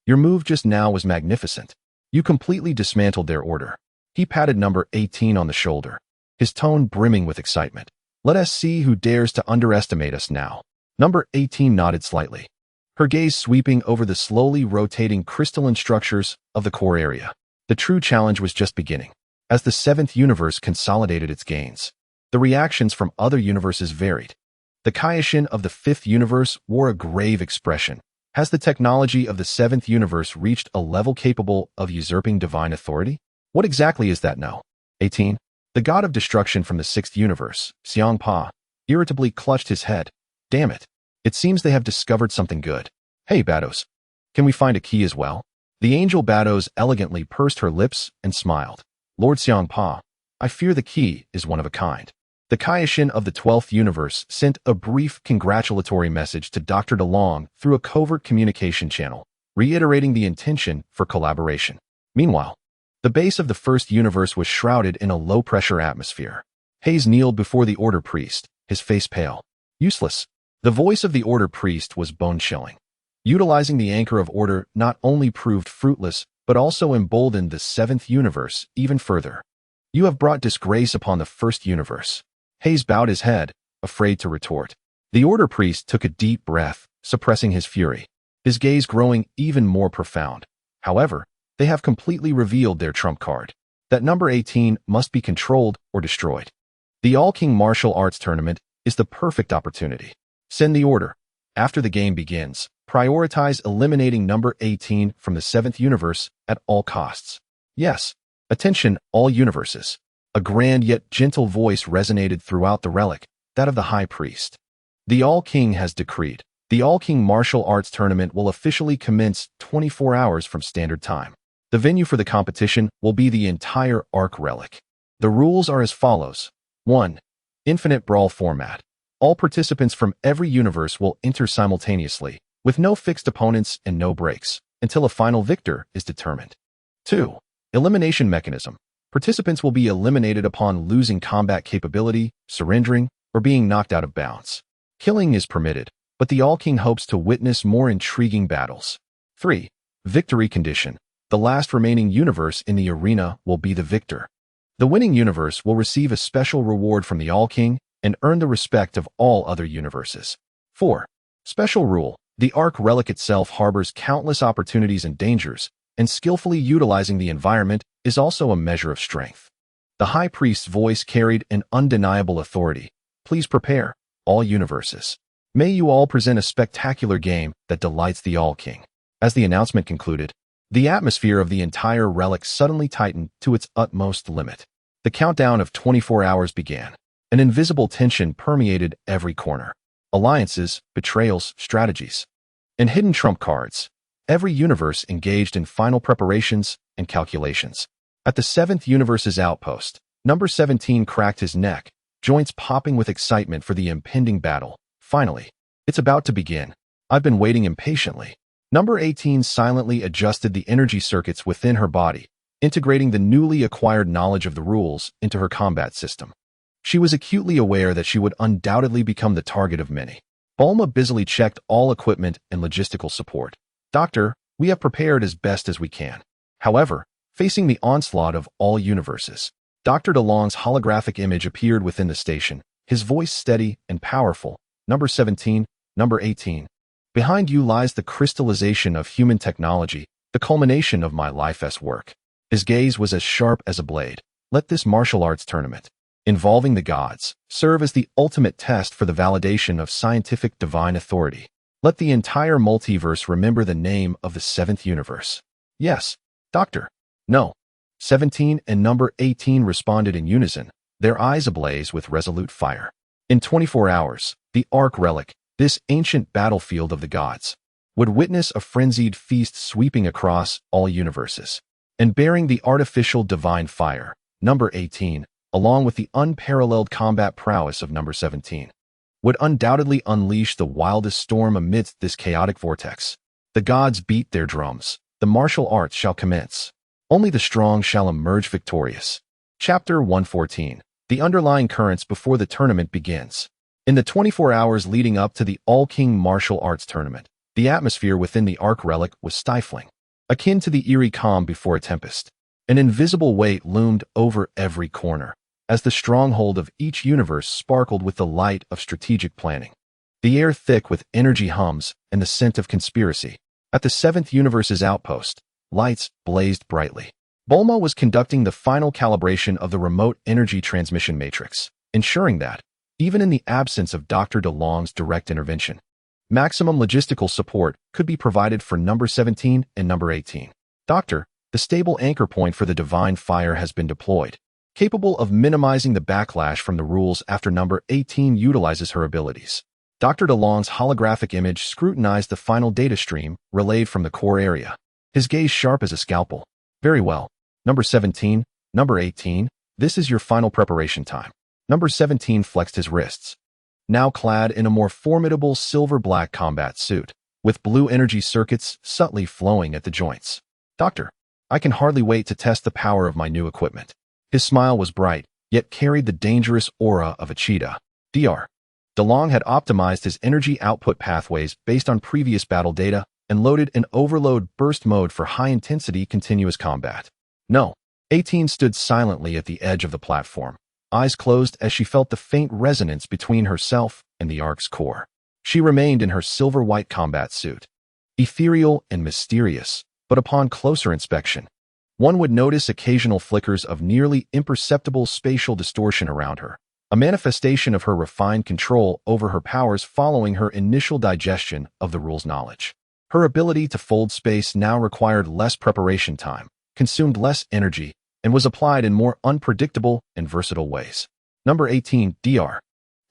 your move just now was magnificent. You completely dismantled their order. He patted number 18 on the shoulder, his tone brimming with excitement. Let us see who dares to underestimate us now. Number 18 nodded slightly, her gaze sweeping over the slowly rotating crystalline structures of the core area. The true challenge was just beginning. As the seventh universe consolidated its gains, the reactions from other universes varied. The Kaioshin of the fifth universe wore a grave expression. Has the technology of the seventh universe reached a level capable of usurping divine authority? What exactly is that now? 18. The god of destruction from the sixth universe, Xiang Pa, irritably clutched his head. Damn it. It seems they have discovered something good. Hey, Bados. Can we find a key as well? The angel Bados elegantly pursed her lips and smiled. Lord Xiang Pa, I fear the key is one of a kind. The Kaioshin of the 12th universe sent a brief congratulatory message to Dr. DeLong through a covert communication channel, reiterating the intention for collaboration. Meanwhile, the base of the first universe was shrouded in a low-pressure atmosphere. Hayes kneeled before the Order Priest, his face pale. Useless. The voice of the Order Priest was bone-chilling. Utilizing the anchor of order not only proved fruitless, but also emboldened the seventh universe even further. You have brought disgrace upon the first universe. Hayes bowed his head, afraid to retort. The Order Priest took a deep breath, suppressing his fury, his gaze growing even more profound. However, they have completely revealed their trump card. That number 18 must be controlled or destroyed. The All-King Martial Arts Tournament is the perfect opportunity. Send the order. After the game begins, prioritize eliminating number 18 from the seventh universe at all costs. Yes. Attention, all universes. A grand yet gentle voice resonated throughout the relic, that of the High Priest. The All-King has decreed. The All-King Martial Arts Tournament will officially commence 24 hours from Standard Time. The venue for the competition will be the entire Arc Relic. The rules are as follows. 1. Infinite Brawl format. All participants from every universe will enter simultaneously, with no fixed opponents and no breaks, until a final victor is determined. 2. Elimination mechanism. Participants will be eliminated upon losing combat capability, surrendering, or being knocked out of bounds. Killing is permitted, but the All-King hopes to witness more intriguing battles. 3. Victory condition. The last remaining universe in the arena will be the victor. The winning universe will receive a special reward from the All-King and earn the respect of all other universes. 4. Special rule. The Ark Relic itself harbors countless opportunities and dangers, and skillfully utilizing the environment is also a measure of strength. The High Priest's voice carried an undeniable authority. Please prepare, all universes. May you all present a spectacular game that delights the All-King. As the announcement concluded, the atmosphere of the entire relic suddenly tightened to its utmost limit. The countdown of 24 hours began. An invisible tension permeated every corner. Alliances, betrayals, strategies, and hidden trump cards. Every universe engaged in final preparations and calculations. At the 7th universe's outpost, number 17 cracked his neck, joints popping with excitement for the impending battle. Finally, it's about to begin. I've been waiting impatiently. Number 18 silently adjusted the energy circuits within her body, integrating the newly acquired knowledge of the rules into her combat system. She was acutely aware that she would undoubtedly become the target of many. Bulma busily checked all equipment and logistical support. Doctor, we have prepared as best as we can. However, facing the onslaught of all universes, Dr. DeLong's holographic image appeared within the station, his voice steady and powerful. Number 17, number 18. Behind you lies the crystallization of human technology, the culmination of my life's work. His gaze was as sharp as a blade. Let this martial arts tournament, involving the gods, serve as the ultimate test for the validation of scientific divine authority. Let the entire multiverse remember the name of the 7th universe. Yes, Doctor. No. 17 and number 18 responded in unison, their eyes ablaze with resolute fire. In 24 hours, the Ark Relic, this ancient battlefield of the gods, would witness a frenzied feast sweeping across all universes. And bearing the artificial divine fire, number 18, along with the unparalleled combat prowess of number 17, would undoubtedly unleash the wildest storm amidst this chaotic vortex. The gods beat their drums. The martial arts shall commence. Only the strong shall emerge victorious. Chapter 114. The underlying currents before the tournament begins. In the 24 hours leading up to the All-King Martial Arts Tournament, the atmosphere within the Ark Relic was stifling, akin to the eerie calm before a tempest. An invisible weight loomed over every corner, as the stronghold of each universe sparkled with the light of strategic planning. The air thick with energy hums and the scent of conspiracy. At the 7th universe's outpost, lights blazed brightly. Bulma was conducting the final calibration of the remote energy transmission matrix, ensuring that, even in the absence of Dr. DeLong's direct intervention, maximum logistical support could be provided for number 17 and number 18. Doctor, the stable anchor point for the divine fire has been deployed, capable of minimizing the backlash from the rules after number 18 utilizes her abilities. Dr. DeLong's holographic image scrutinized the final data stream relayed from the core area, his gaze sharp as a scalpel. Very well. Number 17, number 18, this is your final preparation time. Number 17 flexed his wrists, now clad in a more formidable silver-black combat suit, with blue energy circuits subtly flowing at the joints. Doctor, I can hardly wait to test the power of my new equipment. His smile was bright, yet carried the dangerous aura of a cheetah. Dr. DeLong had optimized his energy output pathways based on previous battle data and loaded an overload burst mode for high-intensity continuous combat. No. 18 stood silently at the edge of the platform, eyes closed as she felt the faint resonance between herself and the Ark's core. She remained in her silver-white combat suit, ethereal and mysterious, but upon closer inspection, one would notice occasional flickers of nearly imperceptible spatial distortion around her, a manifestation of her refined control over her powers following her initial digestion of the rules knowledge. Her ability to fold space now required less preparation time, consumed less energy, and was applied in more unpredictable and versatile ways. Number 18, Dr.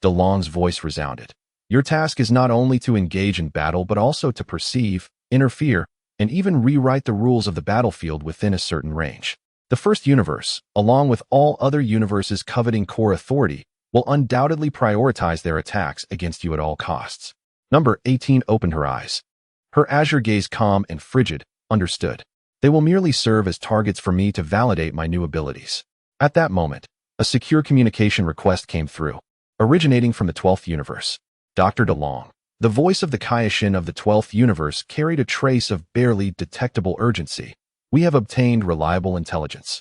DeLong's voice resounded. Your task is not only to engage in battle but also to perceive, interfere, and even rewrite the rules of the battlefield within a certain range. The first universe, along with all other universes coveting core authority, will undoubtedly prioritize their attacks against you at all costs. Number 18 opened her eyes, her azure gaze calm and frigid. Understood. They will merely serve as targets for me to validate my new abilities. At that moment, a secure communication request came through, originating from the 12th universe. Dr. DeLong. The voice of the Kaioshin of the 12th universe carried a trace of barely detectable urgency. We have obtained reliable intelligence.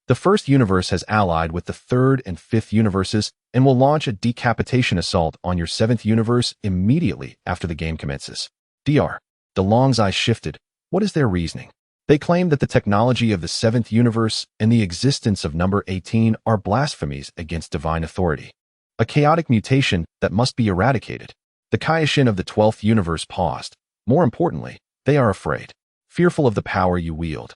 The first universe has allied with the third and fifth universes and will launch a decapitation assault on your seventh universe immediately after the game commences. Dr. DeLong's eyes shifted. What is their reasoning? They claim that the technology of the seventh universe and the existence of number 18 are blasphemies against divine authority. A chaotic mutation that must be eradicated. The Kaioshin of the 12th universe paused. More importantly, they are afraid, fearful of the power you wield,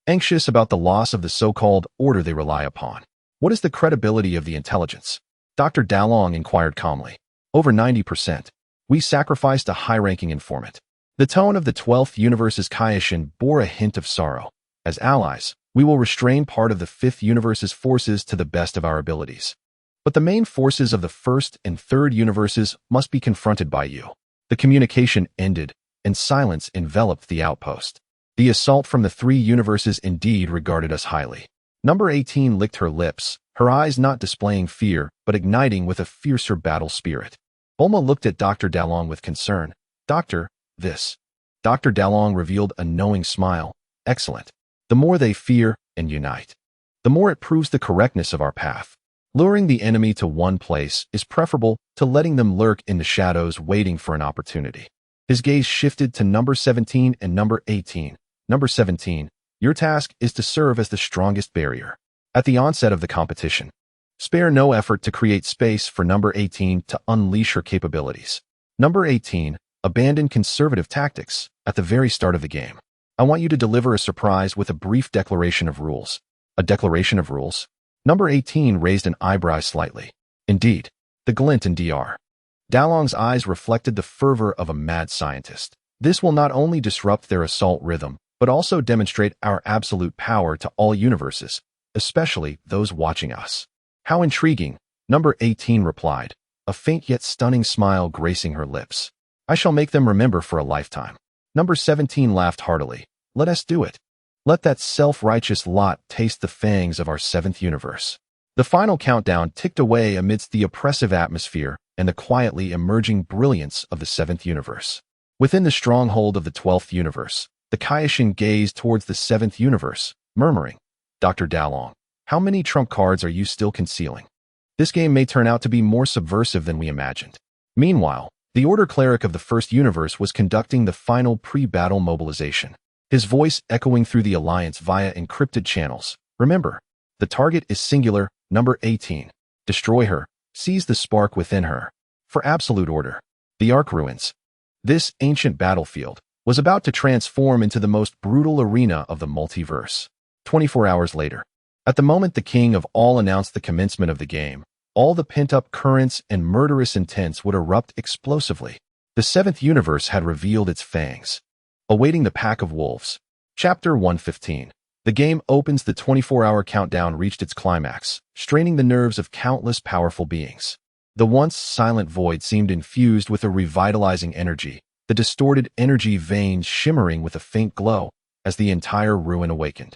anxious about the loss of the so-called order they rely upon. What is the credibility of the intelligence? Dr. Dalong inquired calmly. Over 90%. We sacrificed a high-ranking informant. The tone of the 12th universe's Kaioshin bore a hint of sorrow. As allies, we will restrain part of the 5th universe's forces to the best of our abilities. But the main forces of the 1st and 3rd universes must be confronted by you. The communication ended, and silence enveloped the outpost. The assault from the 3 universes indeed regarded us highly. Number 18 licked her lips, her eyes not displaying fear, but igniting with a fiercer battle spirit. Bulma looked at Dr. Dalong with concern. Doctor, this. Dr. Dalong revealed a knowing smile. Excellent. The more they fear and unite, the more it proves the correctness of our path. Luring the enemy to one place is preferable to letting them lurk in the shadows waiting for an opportunity. His gaze shifted to number 17 and number 18. Number 17, your task is to serve as the strongest barrier. At the onset of the competition, spare no effort to create space for number 18 to unleash her capabilities. Number 18, abandon conservative tactics at the very start of the game. I want you to deliver a surprise with a brief declaration of rules. A declaration of rules? Number 18 raised an eyebrow slightly. Indeed, the glint in Dr. Dalong's eyes reflected the fervor of a mad scientist. This will not only disrupt their assault rhythm, but also demonstrate our absolute power to all universes, especially those watching us. How intriguing, number 18 replied, a faint yet stunning smile gracing her lips. I shall make them remember for a lifetime. Number 17 laughed heartily. Let us do it. Let that self-righteous lot taste the fangs of our 7th universe. The final countdown ticked away amidst the oppressive atmosphere and the quietly emerging brilliance of the 7th universe. Within the stronghold of the 12th universe, the Kaioshin gazed towards the 7th universe, murmuring, Dr. Dalong, how many trump cards are you still concealing? This game may turn out to be more subversive than we imagined. Meanwhile, the Order Cleric of the 1st universe was conducting the final pre-battle mobilization, his voice echoing through the Alliance via encrypted channels. Remember, the target is singular, number 18. Destroy her, seize the spark within her. For absolute order. The Ark Ruins. This ancient battlefield was about to transform into the most brutal arena of the multiverse. 24 hours later, at the moment the King of All announced the commencement of the game, all the pent-up currents and murderous intents would erupt explosively. The 7th universe had revealed its fangs. Awaiting the pack of wolves. Chapter 115. The game opens. The 24-hour countdown reached its climax, straining the nerves of countless powerful beings. The once silent void seemed infused with a revitalizing energy, the distorted energy veins shimmering with a faint glow as the entire ruin awakened.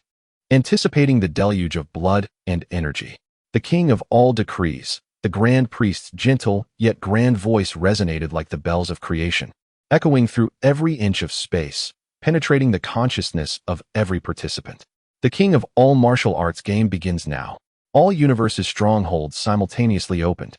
Anticipating the deluge of blood and energy, the King of All decrees, the Grand Priest's gentle yet grand voice resonated like the bells of creation, echoing through every inch of space, penetrating the consciousness of every participant. The King of All martial arts game begins now. All universes' strongholds simultaneously opened,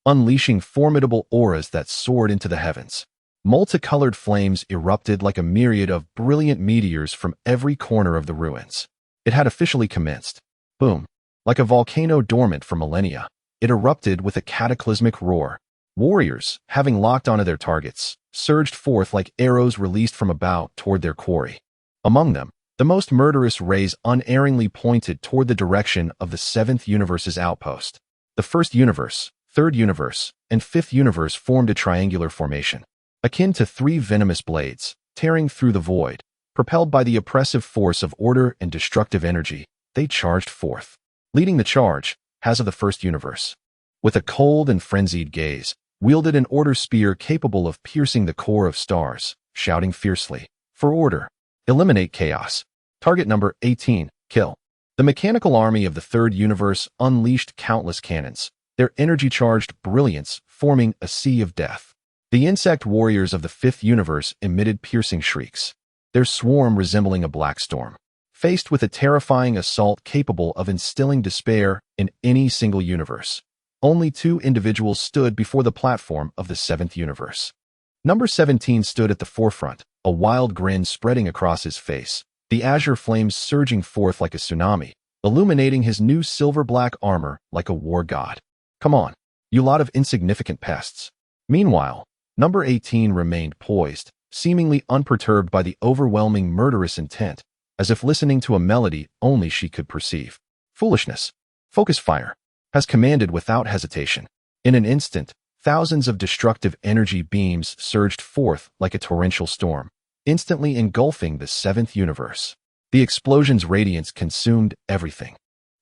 unleashing formidable auras that soared into the heavens. Multicolored flames erupted like a myriad of brilliant meteors from every corner of the ruins. It had officially commenced. Boom. Like a volcano dormant for millennia, it erupted with a cataclysmic roar. Warriors, having locked onto their targets, surged forth like arrows released from a bow toward their quarry. Among them, the most murderous rays unerringly pointed toward the direction of the 7th universe's outpost. The 1st universe, 3rd universe, and 5th universe formed a triangular formation, akin to 3 venomous blades, tearing through the void. Propelled by the oppressive force of order and destructive energy, they charged forth. Leading the charge, Haz of the 1st universe, with a cold and frenzied gaze, wielded an order spear capable of piercing the core of stars, shouting fiercely, for order, eliminate chaos. Target number 18, kill. The mechanical army of the 3rd universe unleashed countless cannons, their energy-charged brilliance forming a sea of death. The insect warriors of the 5th universe emitted piercing shrieks, their swarm resembling a black storm. faced with a terrifying assault capable of instilling despair in any single universe. Only two individuals stood before the platform of the seventh universe. Number 17 stood at the forefront, a wild grin spreading across his face, the azure flames surging forth like a tsunami, illuminating his new silver-black armor like a war god. Come on, you lot of insignificant pests. Meanwhile, number 18 remained poised, seemingly unperturbed by the overwhelming murderous intent, as if listening to a melody only she could perceive. Foolishness. Focus fire. Has commanded without hesitation. In an instant, thousands of destructive energy beams surged forth like a torrential storm, instantly engulfing the seventh universe. The explosion's radiance consumed everything,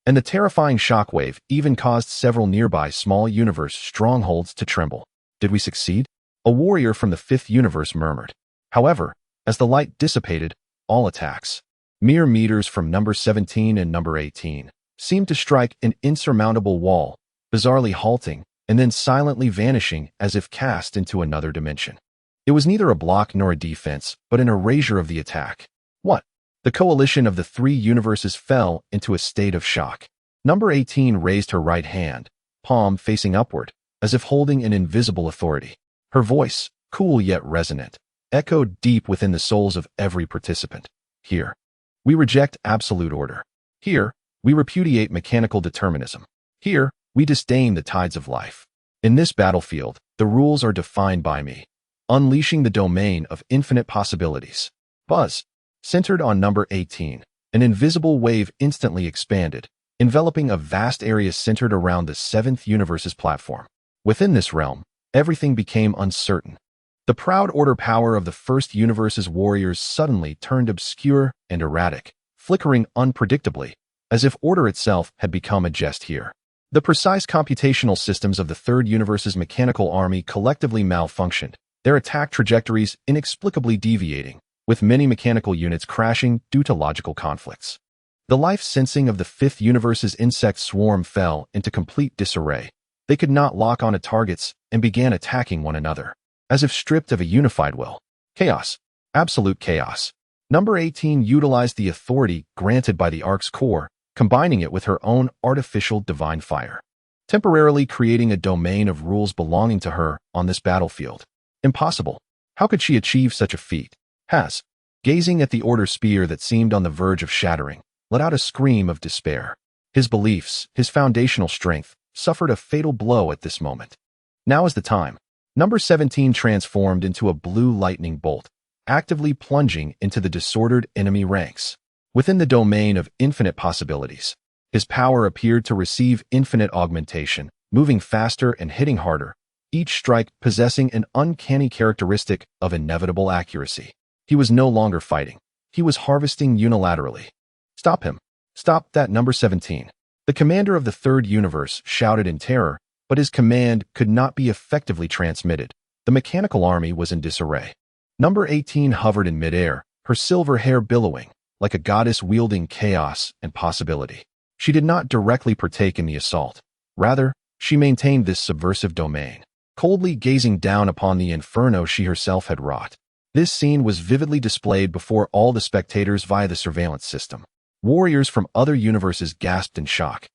and the terrifying shockwave even caused several nearby small universe strongholds to tremble. Did we succeed? A warrior from the fifth universe murmured. However, as the light dissipated, all attacks, mere meters from number 17 and number 18, seemed to strike an insurmountable wall, bizarrely halting, and then silently vanishing as if cast into another dimension. It was neither a block nor a defense, but an erasure of the attack. What? The coalition of the three universes fell into a state of shock. Number 18 raised her right hand, palm facing upward, as if holding an invisible authority. Her voice, cool yet resonant, echoed deep within the souls of every participant. Here, we reject absolute order. Here, we repudiate mechanical determinism. Here, we disdain the tides of life. In this battlefield, the rules are defined by me, unleashing the domain of infinite possibilities. Buzz. Centered on number 18, an invisible wave instantly expanded, enveloping a vast area centered around the seventh universe's platform. Within this realm, everything became uncertain. The proud order power of the first universe's warriors suddenly turned obscure and erratic, flickering unpredictably, as if order itself had become a jest here. The precise computational systems of the third universe's mechanical army collectively malfunctioned, their attack trajectories inexplicably deviating, with many mechanical units crashing due to logical conflicts. The life sensing of the fifth universe's insect swarm fell into complete disarray. They could not lock onto targets and began attacking one another, as if stripped of a unified will. Chaos. Absolute chaos. Number 18 utilized the authority granted by the Ark's core, combining it with her own artificial divine fire, temporarily creating a domain of rules belonging to her on this battlefield. Impossible. How could she achieve such a feat? Has, gazing at the order spear that seemed on the verge of shattering, let out a scream of despair. His beliefs, his foundational strength, suffered a fatal blow at this moment. Now is the time. Number 17 transformed into a blue lightning bolt, actively plunging into the disordered enemy ranks. Within the domain of infinite possibilities, his power appeared to receive infinite augmentation, moving faster and hitting harder, each strike possessing an uncanny characteristic of inevitable accuracy. He was no longer fighting. He was harvesting unilaterally. Stop him. Stop that, number 17. The commander of the third universe shouted in terror, but his command could not be effectively transmitted. The mechanical army was in disarray. Number 18 hovered in midair, her silver hair billowing, like a goddess wielding chaos and possibility. She did not directly partake in the assault. Rather, she maintained this subversive domain, coldly gazing down upon the inferno she herself had wrought. This scene was vividly displayed before all the spectators via the surveillance system. Warriors from other universes gasped in shock.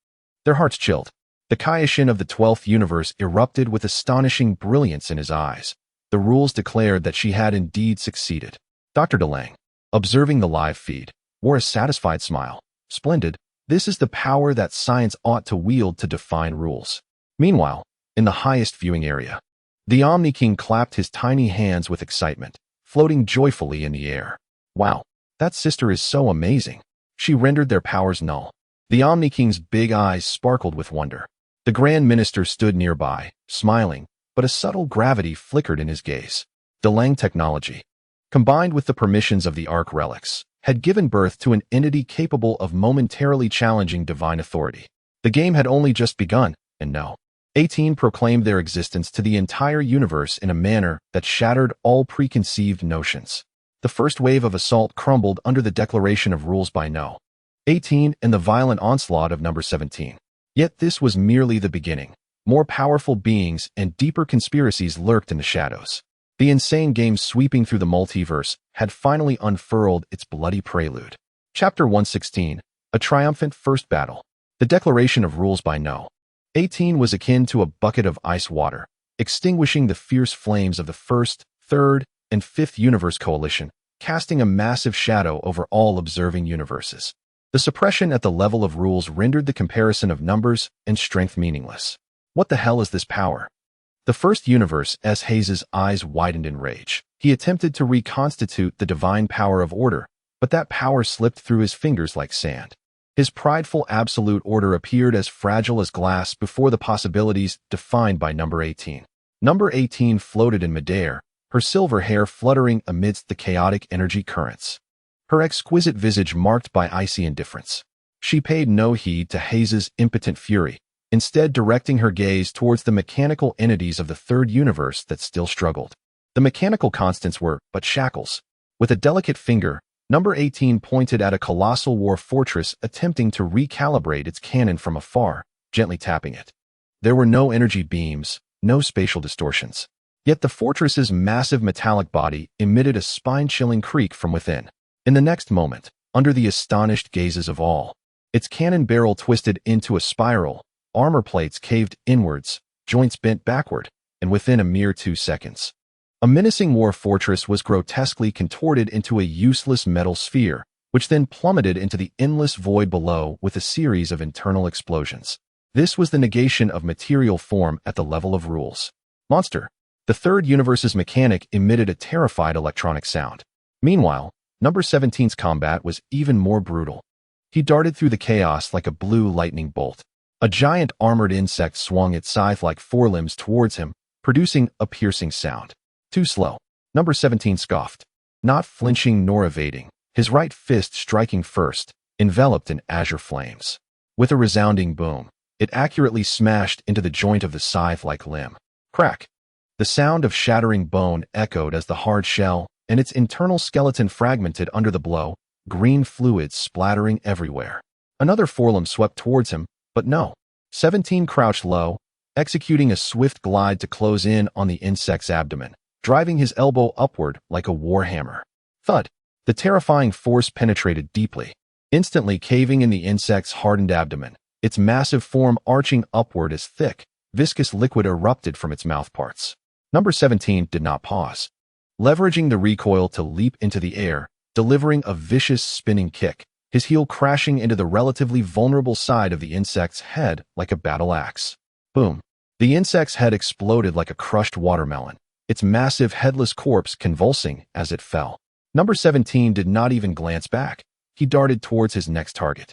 Their hearts chilled. The Kaioshin of the 12th universe erupted with astonishing brilliance in his eyes. The rules declared that she had indeed succeeded. Dr. DeLange, observing the live feed, wore a satisfied smile. Splendid. This is the power that science ought to wield to define rules. Meanwhile, in the highest viewing area, the Omni King clapped his tiny hands with excitement, floating joyfully in the air. Wow, that sister is so amazing. She rendered their powers null. The Omni King's big eyes sparkled with wonder. The Grand Minister stood nearby, smiling, but a subtle gravity flickered in his gaze. DeLange technology, combined with the permissions of the Ark relics, had given birth to an entity capable of momentarily challenging divine authority. The game had only just begun, and no. 18 proclaimed their existence to the entire universe in a manner that shattered all preconceived notions. The first wave of assault crumbled under the declaration of rules by No. 18 and the violent onslaught of number 17. Yet this was merely the beginning. More powerful beings and deeper conspiracies lurked in the shadows. The insane game sweeping through the multiverse had finally unfurled its bloody prelude. Chapter 116. A Triumphant First Battle. The Declaration of Rules by No. 18 was akin to a bucket of ice water, extinguishing the fierce flames of the First, Third, and Fifth Universe Coalition, casting a massive shadow over all observing universes. The suppression at the level of rules rendered the comparison of numbers and strength meaningless. What the hell is this power? The First Universe, S. Hayes's eyes widened in rage. He attempted to reconstitute the divine power of order, but that power slipped through his fingers like sand. His prideful absolute order appeared as fragile as glass before the possibilities defined by number 18. Number 18 floated in midair, her silver hair fluttering amidst the chaotic energy currents. Her exquisite visage marked by icy indifference. She paid no heed to Hayes's impotent fury, instead directing her gaze towards the mechanical entities of the Third Universe that still struggled. The mechanical constants were but shackles. With a delicate finger, number 18 pointed at a colossal war fortress attempting to recalibrate its cannon from afar, gently tapping it. There were no energy beams, no spatial distortions. Yet the fortress's massive metallic body emitted a spine-chilling creak from within. In the next moment, under the astonished gazes of all, its cannon barrel twisted into a spiral, armor plates caved inwards, joints bent backward, and within a mere 2 seconds, a menacing war fortress was grotesquely contorted into a useless metal sphere, which then plummeted into the endless void below with a series of internal explosions. This was the negation of material form at the level of rules. Monster. The Third Universe's mechanic emitted a terrified electronic sound. Meanwhile, number 17's combat was even more brutal. He darted through the chaos like a blue lightning bolt. A giant armored insect swung its scythe-like forelimbs towards him, producing a piercing sound. Too slow. Number 17 scoffed, not flinching nor evading, his right fist striking first, enveloped in azure flames. With a resounding boom, it accurately smashed into the joint of the scythe-like limb. Crack! The sound of shattering bone echoed as the hard shell and its internal skeleton fragmented under the blow, green fluids splattering everywhere. Another forelimb swept towards him, but no. 17 crouched low, executing a swift glide to close in on the insect's abdomen, driving his elbow upward like a war hammer. Thud! The terrifying force penetrated deeply, instantly caving in the insect's hardened abdomen, its massive form arching upward as thick, viscous liquid erupted from its mouthparts. Number 17 did not pause. Leveraging the recoil to leap into the air, delivering a vicious spinning kick, his heel crashing into the relatively vulnerable side of the insect's head like a battle axe. Boom! The insect's head exploded like a crushed watermelon, its massive headless corpse convulsing as it fell. Number 17 did not even glance back. He darted towards his next target.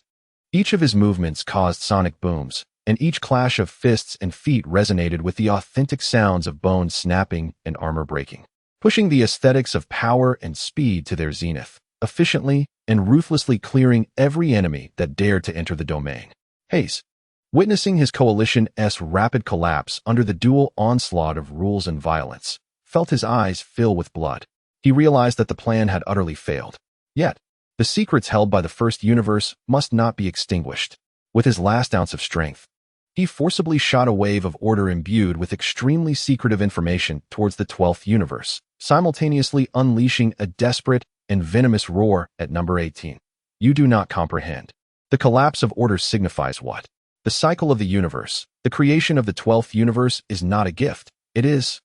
Each of his movements caused sonic booms, and each clash of fists and feet resonated with the authentic sounds of bones snapping and armor breaking, pushing the aesthetics of power and speed to their zenith, efficiently and ruthlessly clearing every enemy that dared to enter the domain. Hayes, witnessing his coalition's rapid collapse under the dual onslaught of rules and violence, felt his eyes fill with blood. He realized that the plan had utterly failed. Yet, the secrets held by the First Universe must not be extinguished. With his last ounce of strength, he forcibly shot a wave of order imbued with extremely secretive information towards the 12th Universe, simultaneously unleashing a desperate and venomous roar at number 18. You do not comprehend. The collapse of order signifies what? The cycle of the universe. The creation of the 12th Universe is not a gift. It is,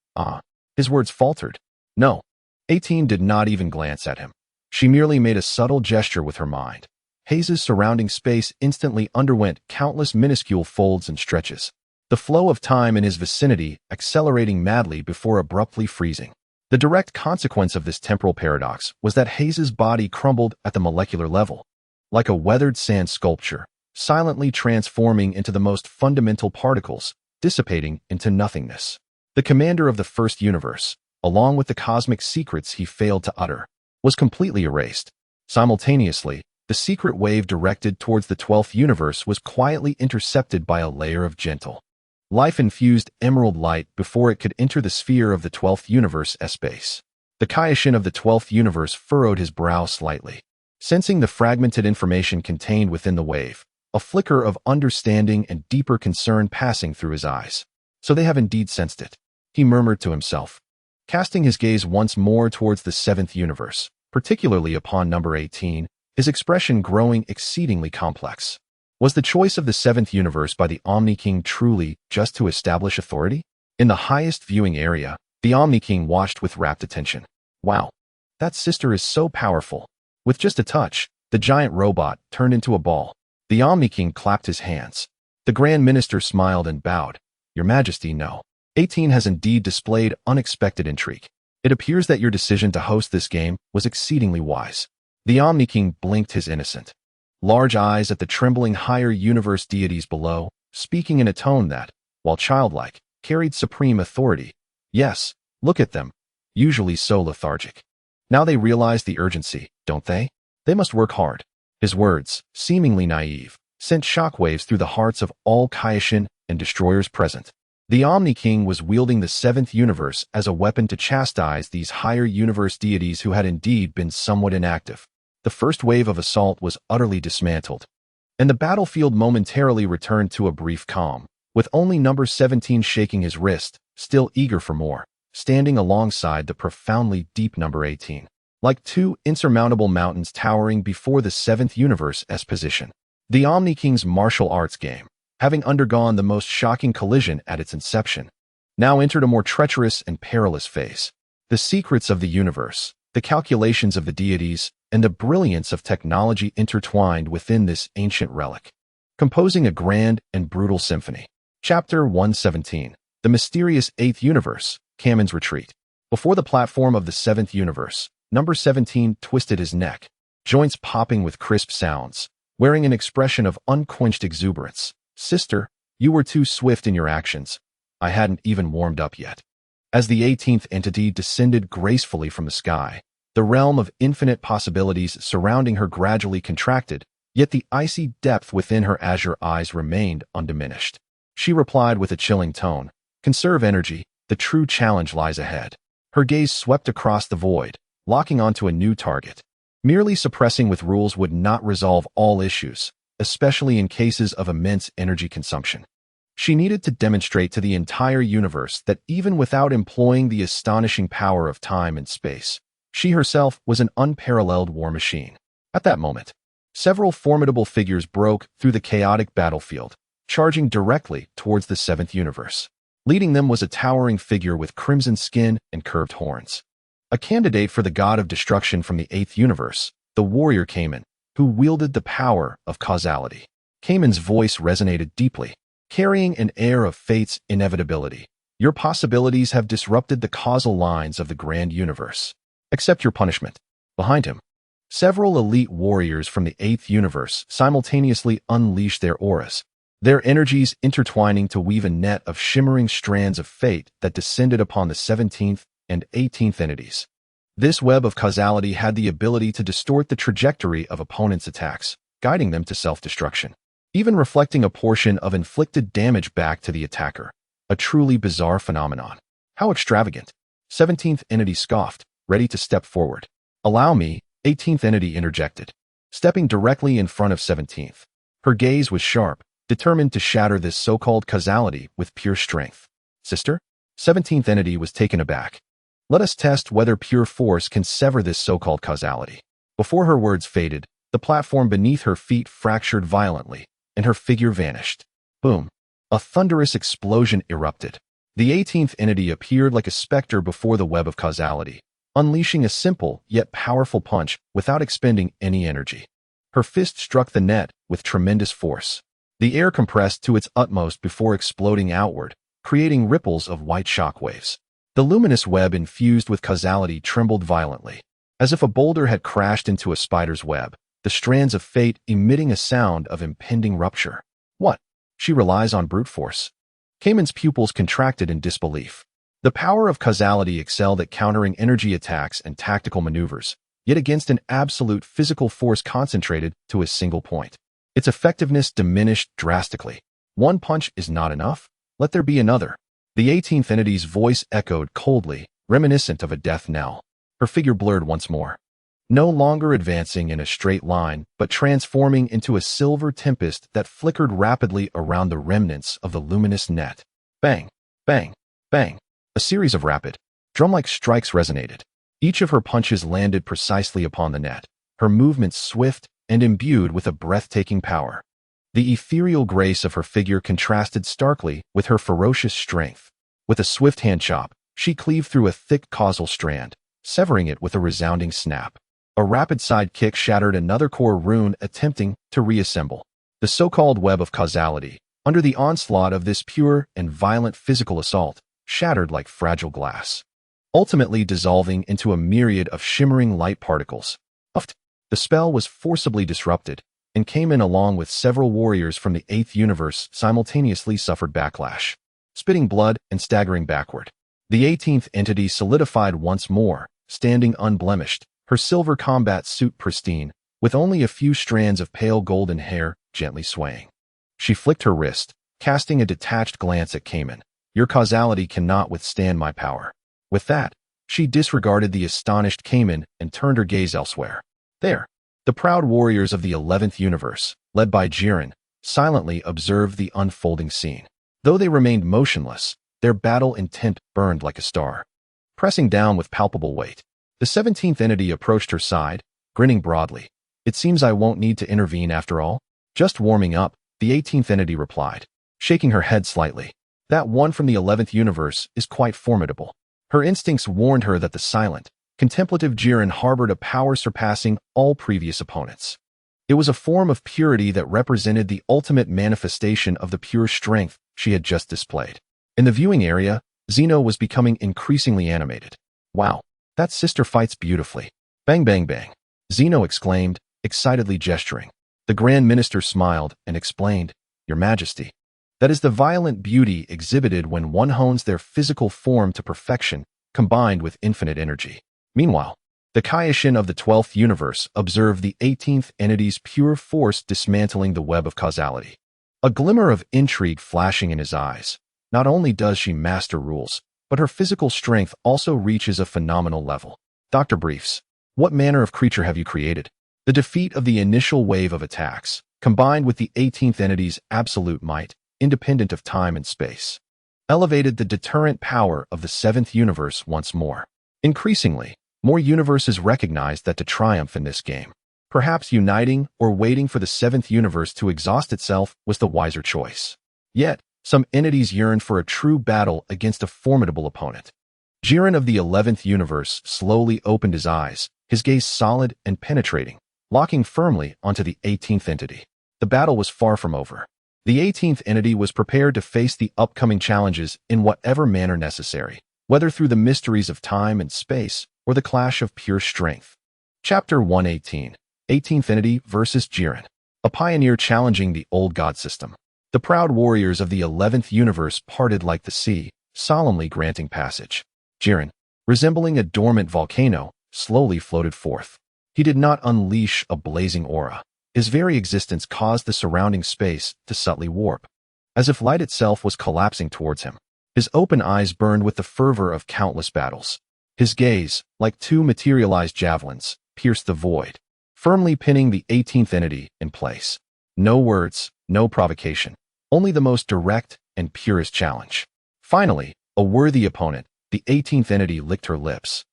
His words faltered. No. 18 did not even glance at him. She merely made a subtle gesture with her mind. Hayes's surrounding space instantly underwent countless minuscule folds and stretches, the flow of time in his vicinity accelerating madly before abruptly freezing. The direct consequence of this temporal paradox was that Hayes's body crumbled at the molecular level, like a weathered sand sculpture, silently transforming into the most fundamental particles, dissipating into nothingness. The commander of the First Universe, along with the cosmic secrets he failed to utter, was completely erased. Simultaneously, the secret wave directed towards the 12th Universe was quietly intercepted by a layer of gentle, life-infused emerald light before it could enter the sphere of the 12th Universe space. The Kaioshin of the 12th Universe furrowed his brow slightly, sensing the fragmented information contained within the wave, a flicker of understanding and deeper concern passing through his eyes. So they have indeed sensed it, he murmured to himself, casting his gaze once more towards the 7th Universe, particularly upon number 18, his expression growing exceedingly complex. Was the choice of the seventh universe by the Omni King truly just to establish authority? In the highest viewing area, the Omni King watched with rapt attention. Wow, that sister is so powerful. With just a touch, the giant robot turned into a ball. The Omni King clapped his hands. The Grand Minister smiled and bowed. Your Majesty, no. 18 has indeed displayed unexpected intrigue. It appears that your decision to host this game was exceedingly wise. The Omni King blinked his innocent, large eyes at the trembling higher universe deities below, speaking in a tone that, while childlike, carried supreme authority. Yes, look at them, usually so lethargic. Now they realize the urgency, don't they? They must work hard. His words, seemingly naive, sent shockwaves through the hearts of all Kaioshin and destroyers present. The Omni King was wielding the seventh universe as a weapon to chastise these higher universe deities who had indeed been somewhat inactive. The first wave of assault was utterly dismantled, and the battlefield momentarily returned to a brief calm, with only number 17 shaking his wrist, still eager for more, standing alongside the profoundly deep number 18, like two insurmountable mountains towering before the seventh universe's position. The Omni King's martial arts game, having undergone the most shocking collision at its inception, now entered a more treacherous and perilous phase. The secrets of the universe, the calculations of the deities, and the brilliance of technology intertwined within this ancient relic, composing a grand and brutal symphony. Chapter 117. The Mysterious Eighth Universe, Kamen's Retreat. Before the platform of the seventh universe, number 17 twisted his neck, joints popping with crisp sounds, wearing an expression of unquenched exuberance. Sister, you were too swift in your actions. I hadn't even warmed up yet. As the 18th entity descended gracefully from the sky, the realm of infinite possibilities surrounding her gradually contracted, yet the icy depth within her azure eyes remained undiminished. She replied with a chilling tone, "Conserve energy, the true challenge lies ahead." Her gaze swept across the void, locking onto a new target. Merely suppressing with rules would not resolve all issues, especially in cases of immense energy consumption. She needed to demonstrate to the entire universe that even without employing the astonishing power of time and space, she herself was an unparalleled war machine. At that moment, several formidable figures broke through the chaotic battlefield, charging directly towards the seventh universe. Leading them was a towering figure with crimson skin and curved horns. A candidate for the god of destruction from the eighth universe, the warrior Kamen, who wielded the power of causality. Kamen's voice resonated deeply, carrying an air of fate's inevitability. Your possibilities have disrupted the causal lines of the grand universe. Accept your punishment. Behind him, several elite warriors from the eighth universe simultaneously unleashed their auras, their energies intertwining to weave a net of shimmering strands of fate that descended upon the 17th and 18th entities. This web of causality had the ability to distort the trajectory of opponents' attacks, guiding them to self-destruction, even reflecting a portion of inflicted damage back to the attacker. A truly bizarre phenomenon. How extravagant. 17th entity scoffed, ready to step forward. Allow me, 18th entity interjected, stepping directly in front of 17th. Her gaze was sharp, determined to shatter this so-called causality with pure strength. Sister? 17th entity was taken aback. Let us test whether pure force can sever this so-called causality. Before her words faded, the platform beneath her feet fractured violently, and her figure vanished. Boom. A thunderous explosion erupted. The 18th entity appeared like a specter before the web of causality, unleashing a simple yet powerful punch without expending any energy. Her fist struck the net with tremendous force. The air compressed to its utmost before exploding outward, creating ripples of white shockwaves. The luminous web infused with causality trembled violently, as if a boulder had crashed into a spider's web, the strands of fate emitting a sound of impending rupture. What? She relies on brute force. Kamen's pupils contracted in disbelief. The power of causality excelled at countering energy attacks and tactical maneuvers, yet against an absolute physical force concentrated to a single point. Its effectiveness diminished drastically. One punch is not enough. Let there be another. The 18th entity's voice echoed coldly, reminiscent of a death knell. Her figure blurred once more, no longer advancing in a straight line, but transforming into a silver tempest that flickered rapidly around the remnants of the luminous net. Bang, bang, bang. A series of rapid, drum-like strikes resonated. Each of her punches landed precisely upon the net, her movements swift and imbued with a breathtaking power. The ethereal grace of her figure contrasted starkly with her ferocious strength. With a swift hand chop, she cleaved through a thick causal strand, severing it with a resounding snap. A rapid side kick shattered another core rune attempting to reassemble. The so-called web of causality, under the onslaught of this pure and violent physical assault, shattered like fragile glass, ultimately dissolving into a myriad of shimmering light particles. The spell was forcibly disrupted, and came in along with several warriors from the 8th universe simultaneously suffered backlash, spitting blood and staggering backward. The 18th entity solidified once more, standing unblemished, her silver combat suit pristine, with only a few strands of pale golden hair gently swaying. She flicked her wrist, casting a detached glance at Cayman. "Your causality cannot withstand my power." With that, she disregarded the astonished Cayman and turned her gaze elsewhere. There, the proud warriors of the 11th universe, led by Gero, silently observed the unfolding scene. Though they remained motionless, their battle intent burned like a star. Pressing down with palpable weight, the 17th entity approached her side, grinning broadly. "It seems I won't need to intervene after all." "Just warming up," the 18th entity replied, shaking her head slightly. "That one from the 11th universe is quite formidable." Her instincts warned her that the silent, contemplative Gero harbored a power surpassing all previous opponents. It was a form of purity that represented the ultimate manifestation of the pure strength she had just displayed. In the viewing area, Zeno was becoming increasingly animated. "Wow, that sister fights beautifully." "Bang, bang, bang," Zeno exclaimed, excitedly gesturing. The Grand Minister smiled and explained, "Your Majesty, that is the violent beauty exhibited when one hones their physical form to perfection, combined with infinite energy." Meanwhile, the Kaioshin of the 12th universe observed the 18th entity's pure force dismantling the web of causality. A glimmer of intrigue flashing in his eyes. Not only does she master rules, but her physical strength also reaches a phenomenal level. "Dr. Briefs, what manner of creature have you created?" The defeat of the initial wave of attacks, combined with the 18th entity's absolute might, independent of time and space, elevated the deterrent power of the 7th universe once more. Increasingly, more universes recognized that to triumph in this game, perhaps uniting or waiting for the 7th universe to exhaust itself was the wiser choice. Yet, some entities yearned for a true battle against a formidable opponent. Gero of the 11th universe slowly opened his eyes, his gaze solid and penetrating, locking firmly onto the 18th entity. The battle was far from over. The 18th entity was prepared to face the upcoming challenges in whatever manner necessary, whether through the mysteries of time and space or the clash of pure strength. Chapter 118, 18th Entity versus Gero. A pioneer challenging the old god system. The proud warriors of the 11th universe parted like the sea, solemnly granting passage. Gero, resembling a dormant volcano, slowly floated forth. He did not unleash a blazing aura. His very existence caused the surrounding space to subtly warp, as if light itself was collapsing towards him. His open eyes burned with the fervor of countless battles. His gaze, like two materialized javelins, pierced the void, firmly pinning the 18th entity in place. No words, no provocation, only the most direct and purest challenge. Finally, a worthy opponent, the 18th entity licked her lips,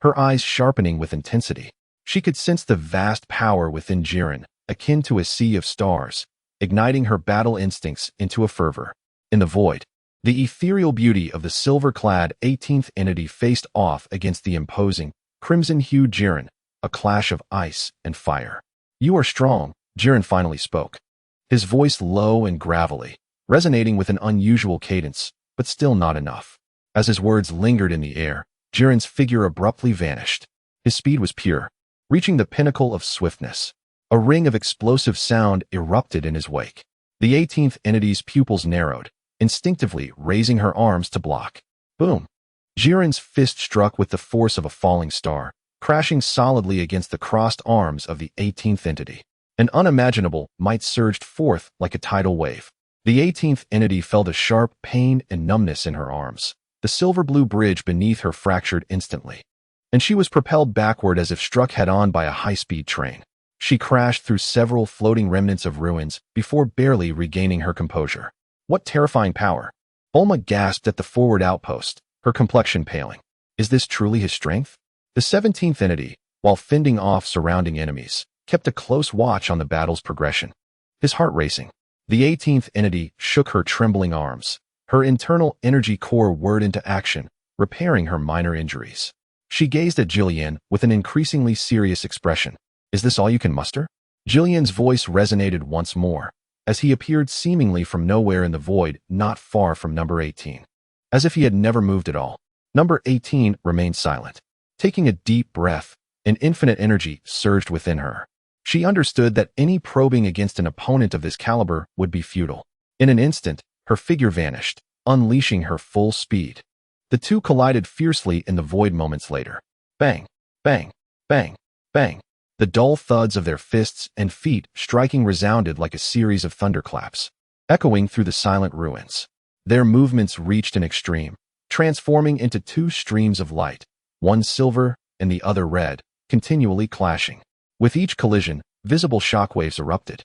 her eyes sharpening with intensity. She could sense the vast power within Gero, akin to a sea of stars, igniting her battle instincts into a fervor. In the void, the ethereal beauty of the silver-clad 18th entity faced off against the imposing, crimson-hued Gero, a clash of ice and fire. "You are strong," Gero finally spoke, his voice low and gravelly, resonating with an unusual cadence, but still not enough. As his words lingered in the air, Geron's figure abruptly vanished. His speed was pure, reaching the pinnacle of swiftness. A ring of explosive sound erupted in his wake. The 18th entity's pupils narrowed, instinctively raising her arms to block. Boom! Geron's fist struck with the force of a falling star, crashing solidly against the crossed arms of the 18th entity. An unimaginable might surged forth like a tidal wave. The 18th entity felt a sharp pain and numbness in her arms. The silver-blue bridge beneath her fractured instantly, and she was propelled backward as if struck head-on by a high-speed train. She crashed through several floating remnants of ruins before barely regaining her composure. What terrifying power! Bulma gasped at the forward outpost, her complexion paling. Is this truly his strength? The 17th entity, while fending off surrounding enemies, kept a close watch on the battle's progression. His heart racing. The 18th entity shook her trembling arms. Her internal energy core whirred into action, repairing her minor injuries. She gazed at Jillian with an increasingly serious expression. Is this all you can muster? Jillian's voice resonated once more, as he appeared seemingly from nowhere in the void not far from number 18. As if he had never moved at all, number 18 remained silent. Taking a deep breath, an infinite energy surged within her. She understood that any probing against an opponent of this caliber would be futile. In an instant, her figure vanished, unleashing her full speed. The two collided fiercely in the void moments later. Bang, bang, bang, bang. The dull thuds of their fists and feet striking resounded like a series of thunderclaps, echoing through the silent ruins. Their movements reached an extreme, transforming into two streams of light, one silver and the other red, continually clashing. With each collision, visible shockwaves erupted,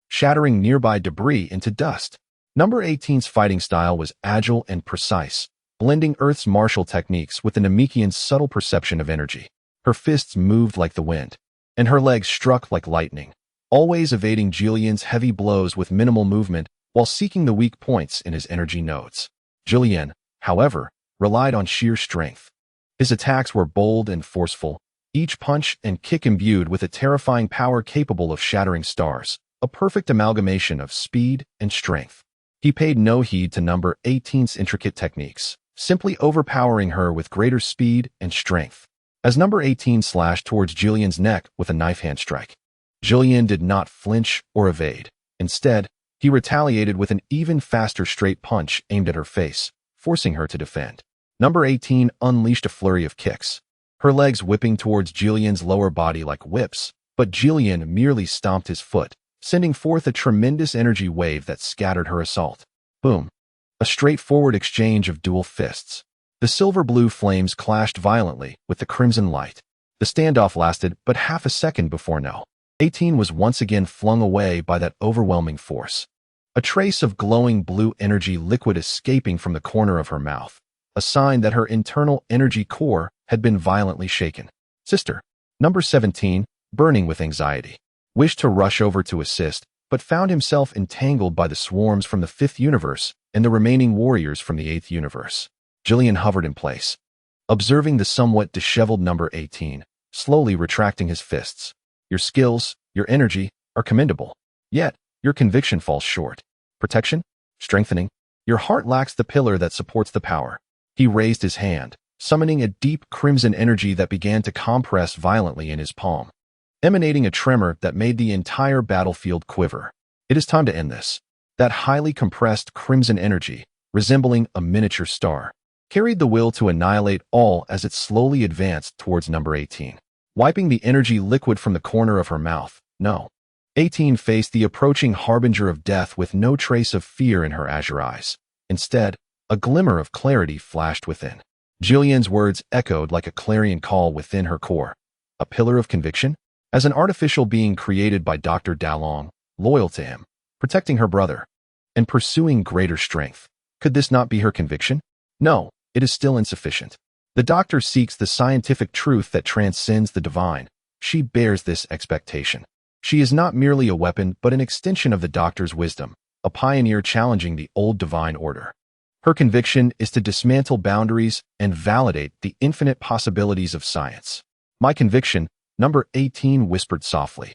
shattering nearby debris into dust. Number 18's fighting style was agile and precise, blending Earth's martial techniques with the Namekian's subtle perception of energy. Her fists moved like the wind, and her legs struck like lightning, always evading Jillian's heavy blows with minimal movement while seeking the weak points in his energy nodes. Jillian, however, relied on sheer strength. His attacks were bold and forceful, each punch and kick imbued with a terrifying power capable of shattering stars, a perfect amalgamation of speed and strength. He paid no heed to number 18's intricate techniques, simply overpowering her with greater speed and strength. As number 18 slashed towards Jillian's neck with a knife hand strike, Jillian did not flinch or evade. Instead, he retaliated with an even faster straight punch aimed at her face, forcing her to defend. Number 18 unleashed a flurry of kicks, her legs whipping towards Jillian's lower body like whips, but Jillian merely stomped his foot, sending forth a tremendous energy wave that scattered her assault. Boom. A straightforward exchange of dual fists. The silver-blue flames clashed violently with the crimson light. The standoff lasted but half a second before No. 18 was once again flung away by that overwhelming force. A trace of glowing blue energy liquid escaping from the corner of her mouth, a sign that her internal energy core had been violently shaken. Sister, number 17, burning with anxiety, wished to rush over to assist, but found himself entangled by the swarms from the 5th universe and the remaining warriors from the 8th universe. Jillian hovered in place, observing the somewhat disheveled number 18, slowly retracting his fists. Your skills, your energy, are commendable. Yet, your conviction falls short. Protection? Strengthening? Your heart lacks the pillar that supports the power. He raised his hand, summoning a deep crimson energy that began to compress violently in his palm, emanating a tremor that made the entire battlefield quiver. It is time to end this. That highly compressed crimson energy, resembling a miniature star, carried the will to annihilate all as it slowly advanced towards number 18. Wiping the energy liquid from the corner of her mouth, No. 18 faced the approaching harbinger of death with no trace of fear in her azure eyes. Instead, a glimmer of clarity flashed within. Jillian's words echoed like a clarion call within her core. A pillar of conviction? As an artificial being created by Dr. Dalong, loyal to him, protecting her brother, and pursuing greater strength. Could this not be her conviction? No, it is still insufficient. The doctor seeks the scientific truth that transcends the divine. She bears this expectation. She is not merely a weapon but an extension of the doctor's wisdom, a pioneer challenging the old divine order. Her conviction is to dismantle boundaries and validate the infinite possibilities of science. My conviction, number 18 whispered softly,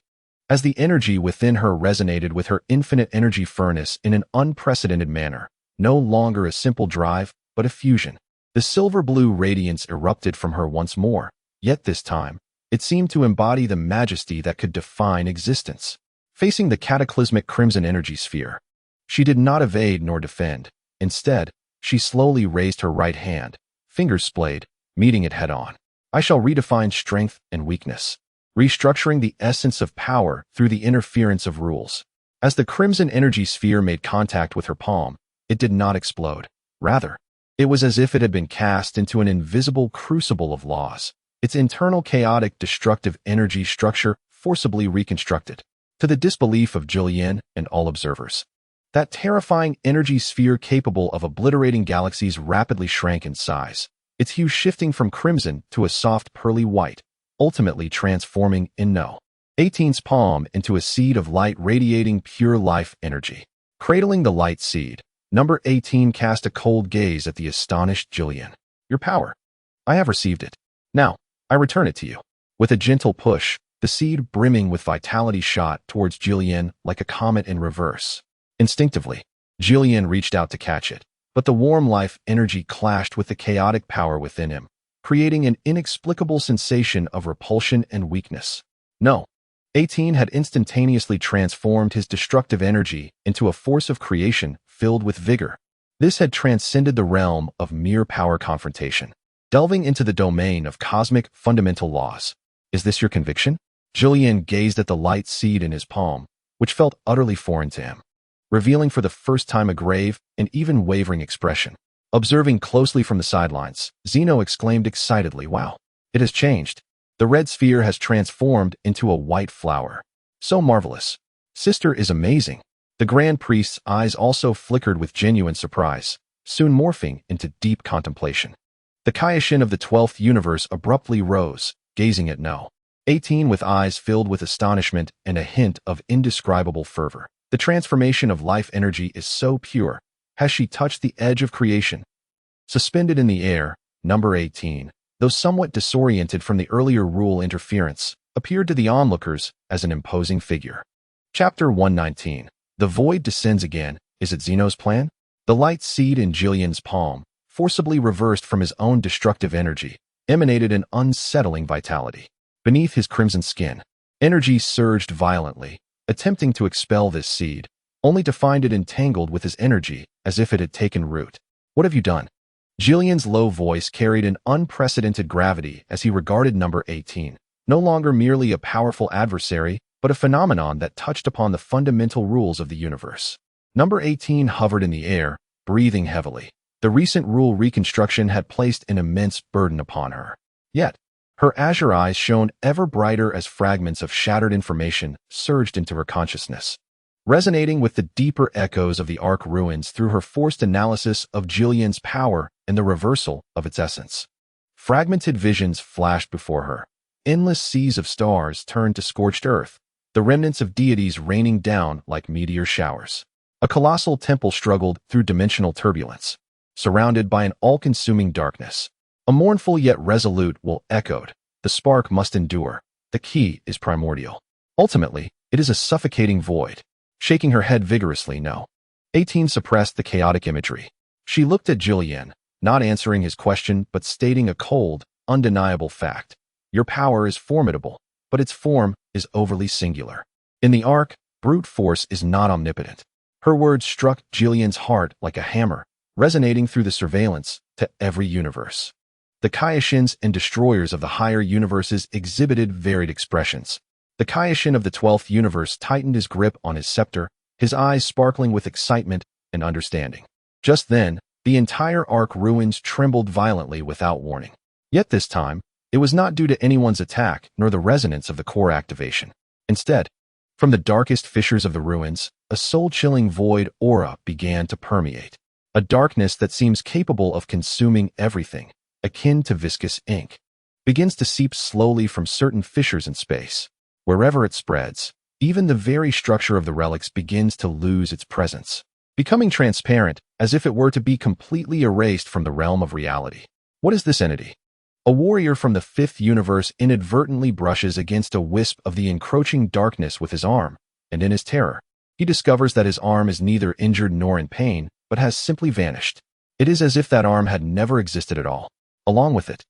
as the energy within her resonated with her infinite energy furnace in an unprecedented manner, no longer a simple drive, but a fusion. The silver-blue radiance erupted from her once more, yet this time, it seemed to embody the majesty that could define existence. Facing the cataclysmic crimson energy sphere, she did not evade nor defend. Instead, she slowly raised her right hand, fingers splayed, meeting it head-on. I shall redefine strength and weakness, restructuring the essence of power through the interference of rules. As the crimson energy sphere made contact with her palm, it did not explode. Rather, it was as if it had been cast into an invisible crucible of laws, its internal chaotic destructive energy structure forcibly reconstructed. To the disbelief of Jillian and all observers, that terrifying energy sphere capable of obliterating galaxies rapidly shrank in size, its hue shifting from crimson to a soft pearly white, ultimately transforming in No. 18's palm into a seed of light radiating pure life energy. Cradling the light seed, number 18 cast a cold gaze at the astonished Jillian. Your power. I have received it. Now, I return it to you. With a gentle push, the seed brimming with vitality shot towards Jillian like a comet in reverse. Instinctively, Jillian reached out to catch it, but the warm life energy clashed with the chaotic power within him, creating an inexplicable sensation of repulsion and weakness. No. 18 had instantaneously transformed his destructive energy into a force of creation filled with vigor. This had transcended the realm of mere power confrontation, delving into the domain of cosmic fundamental laws. Is this your conviction? Jillian gazed at the light seed in his palm, which felt utterly foreign to him, revealing for the first time a grave and even wavering expression. Observing closely from the sidelines, Zeno exclaimed excitedly, "Wow, it has changed. The red sphere has transformed into a white flower. So marvelous. Sister is amazing." The Grand Priest's eyes also flickered with genuine surprise, soon morphing into deep contemplation. The Kaioshin of the 12th universe abruptly rose, gazing at No. 18 with eyes filled with astonishment and a hint of indescribable fervor. The transformation of life energy is so pure. Has she touched the edge of creation? Suspended in the air, number 18, though somewhat disoriented from the earlier rule interference, appeared to the onlookers as an imposing figure. Chapter 119. The void descends again. Is it Zeno's plan? The light seed in Jillian's palm, forcibly reversed from his own destructive energy, emanated an unsettling vitality. Beneath his crimson skin, energy surged violently, attempting to expel this seed, only to find it entangled with his energy as if it had taken root. What have you done? Jillian's low voice carried an unprecedented gravity as he regarded number 18, no longer merely a powerful adversary, but a phenomenon that touched upon the fundamental rules of the universe. Number 18 hovered in the air, breathing heavily. The recent rule reconstruction had placed an immense burden upon her. Yet, her azure eyes shone ever brighter as fragments of shattered information surged into her consciousness, resonating with the deeper echoes of the Ark ruins through her forced analysis of Jillian's power and the reversal of its essence. Fragmented visions flashed before her. Endless seas of stars turned to scorched earth, the remnants of deities raining down like meteor showers. A colossal temple struggled through dimensional turbulence, surrounded by an all-consuming darkness. A mournful yet resolute will echoed. The spark must endure. The key is primordial. Ultimately, it is a suffocating void. Shaking her head vigorously, No. 18 suppressed the chaotic imagery. She looked at Jillian, not answering his question but stating a cold, undeniable fact. Your power is formidable, but its form is overly singular. In the Ark, brute force is not omnipotent. Her words struck Jillian's heart like a hammer, resonating through the surveillance to every universe. The Kaioshins and destroyers of the higher universes exhibited varied expressions. The Kaioshin of the 12th universe tightened his grip on his scepter, his eyes sparkling with excitement and understanding. Just then, the entire Ark ruins trembled violently without warning. Yet this time, it was not due to anyone's attack nor the resonance of the core activation. Instead, from the darkest fissures of the ruins, a soul-chilling void aura began to permeate. A darkness that seems capable of consuming everything, akin to viscous ink, begins to seep slowly from certain fissures in space. Wherever it spreads, even the very structure of the relics begins to lose its presence, becoming transparent as if it were to be completely erased from the realm of reality. What is this entity? A warrior from the 5th universe inadvertently brushes against a wisp of the encroaching darkness with his arm, and in his terror, he discovers that his arm is neither injured nor in pain, but has simply vanished. It is as if that arm had never existed at all. Along with it,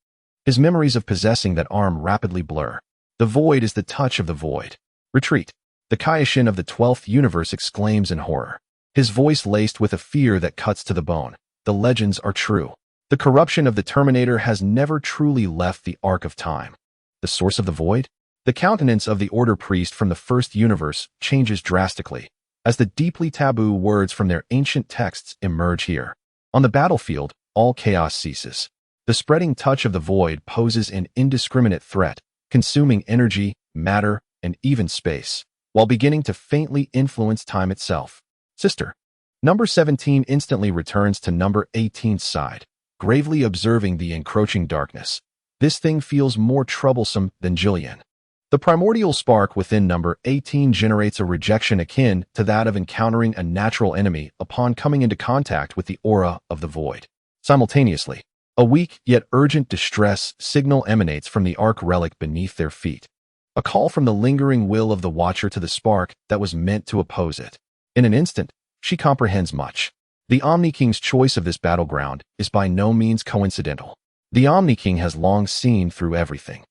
his memories of possessing that arm rapidly blur. The void is the touch of the void. Retreat. The Kaioshin of the 12th universe exclaims in horror, his voice laced with a fear that cuts to the bone. The legends are true. The corruption of the Terminator has never truly left the Ark of Time. The source of the void? The countenance of the Order Priest from the 1st universe changes drastically as the deeply taboo words from their ancient texts emerge here. On the battlefield, all chaos ceases. The spreading touch of the void poses an indiscriminate threat, consuming energy, matter, and even space, while beginning to faintly influence time itself. Sister. Number 17 instantly returns to number 18's side, gravely observing the encroaching darkness. This thing feels more troublesome than Julian. The primordial spark within number 18 generates a rejection akin to that of encountering a natural enemy upon coming into contact with the aura of the void. Simultaneously, a weak yet urgent distress signal emanates from the arc relic beneath their feet, a call from the lingering will of the Watcher to the spark that was meant to oppose it. In an instant, she comprehends much. The Omni King's choice of this battleground is by no means coincidental. The Omni King has long seen through everything.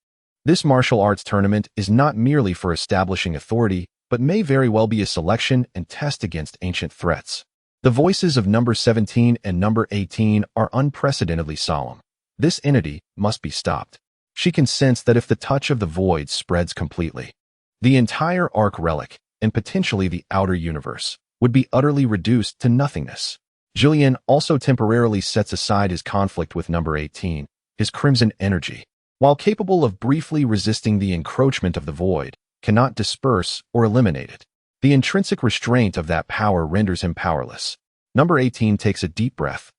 This martial arts tournament is not merely for establishing authority, but may very well be a selection and test against ancient threats. The voices of number 17 and number 18 are unprecedentedly solemn. This entity must be stopped. She can sense that if the touch of the void spreads completely, the entire arc relic, and potentially the outer universe, would be utterly reduced to nothingness. Julian also temporarily sets aside his conflict with number 18, his crimson energy. While capable of briefly resisting the encroachment of the void, cannot disperse or eliminate it. The intrinsic restraint of that power renders him powerless. Number 18 takes a deep breath,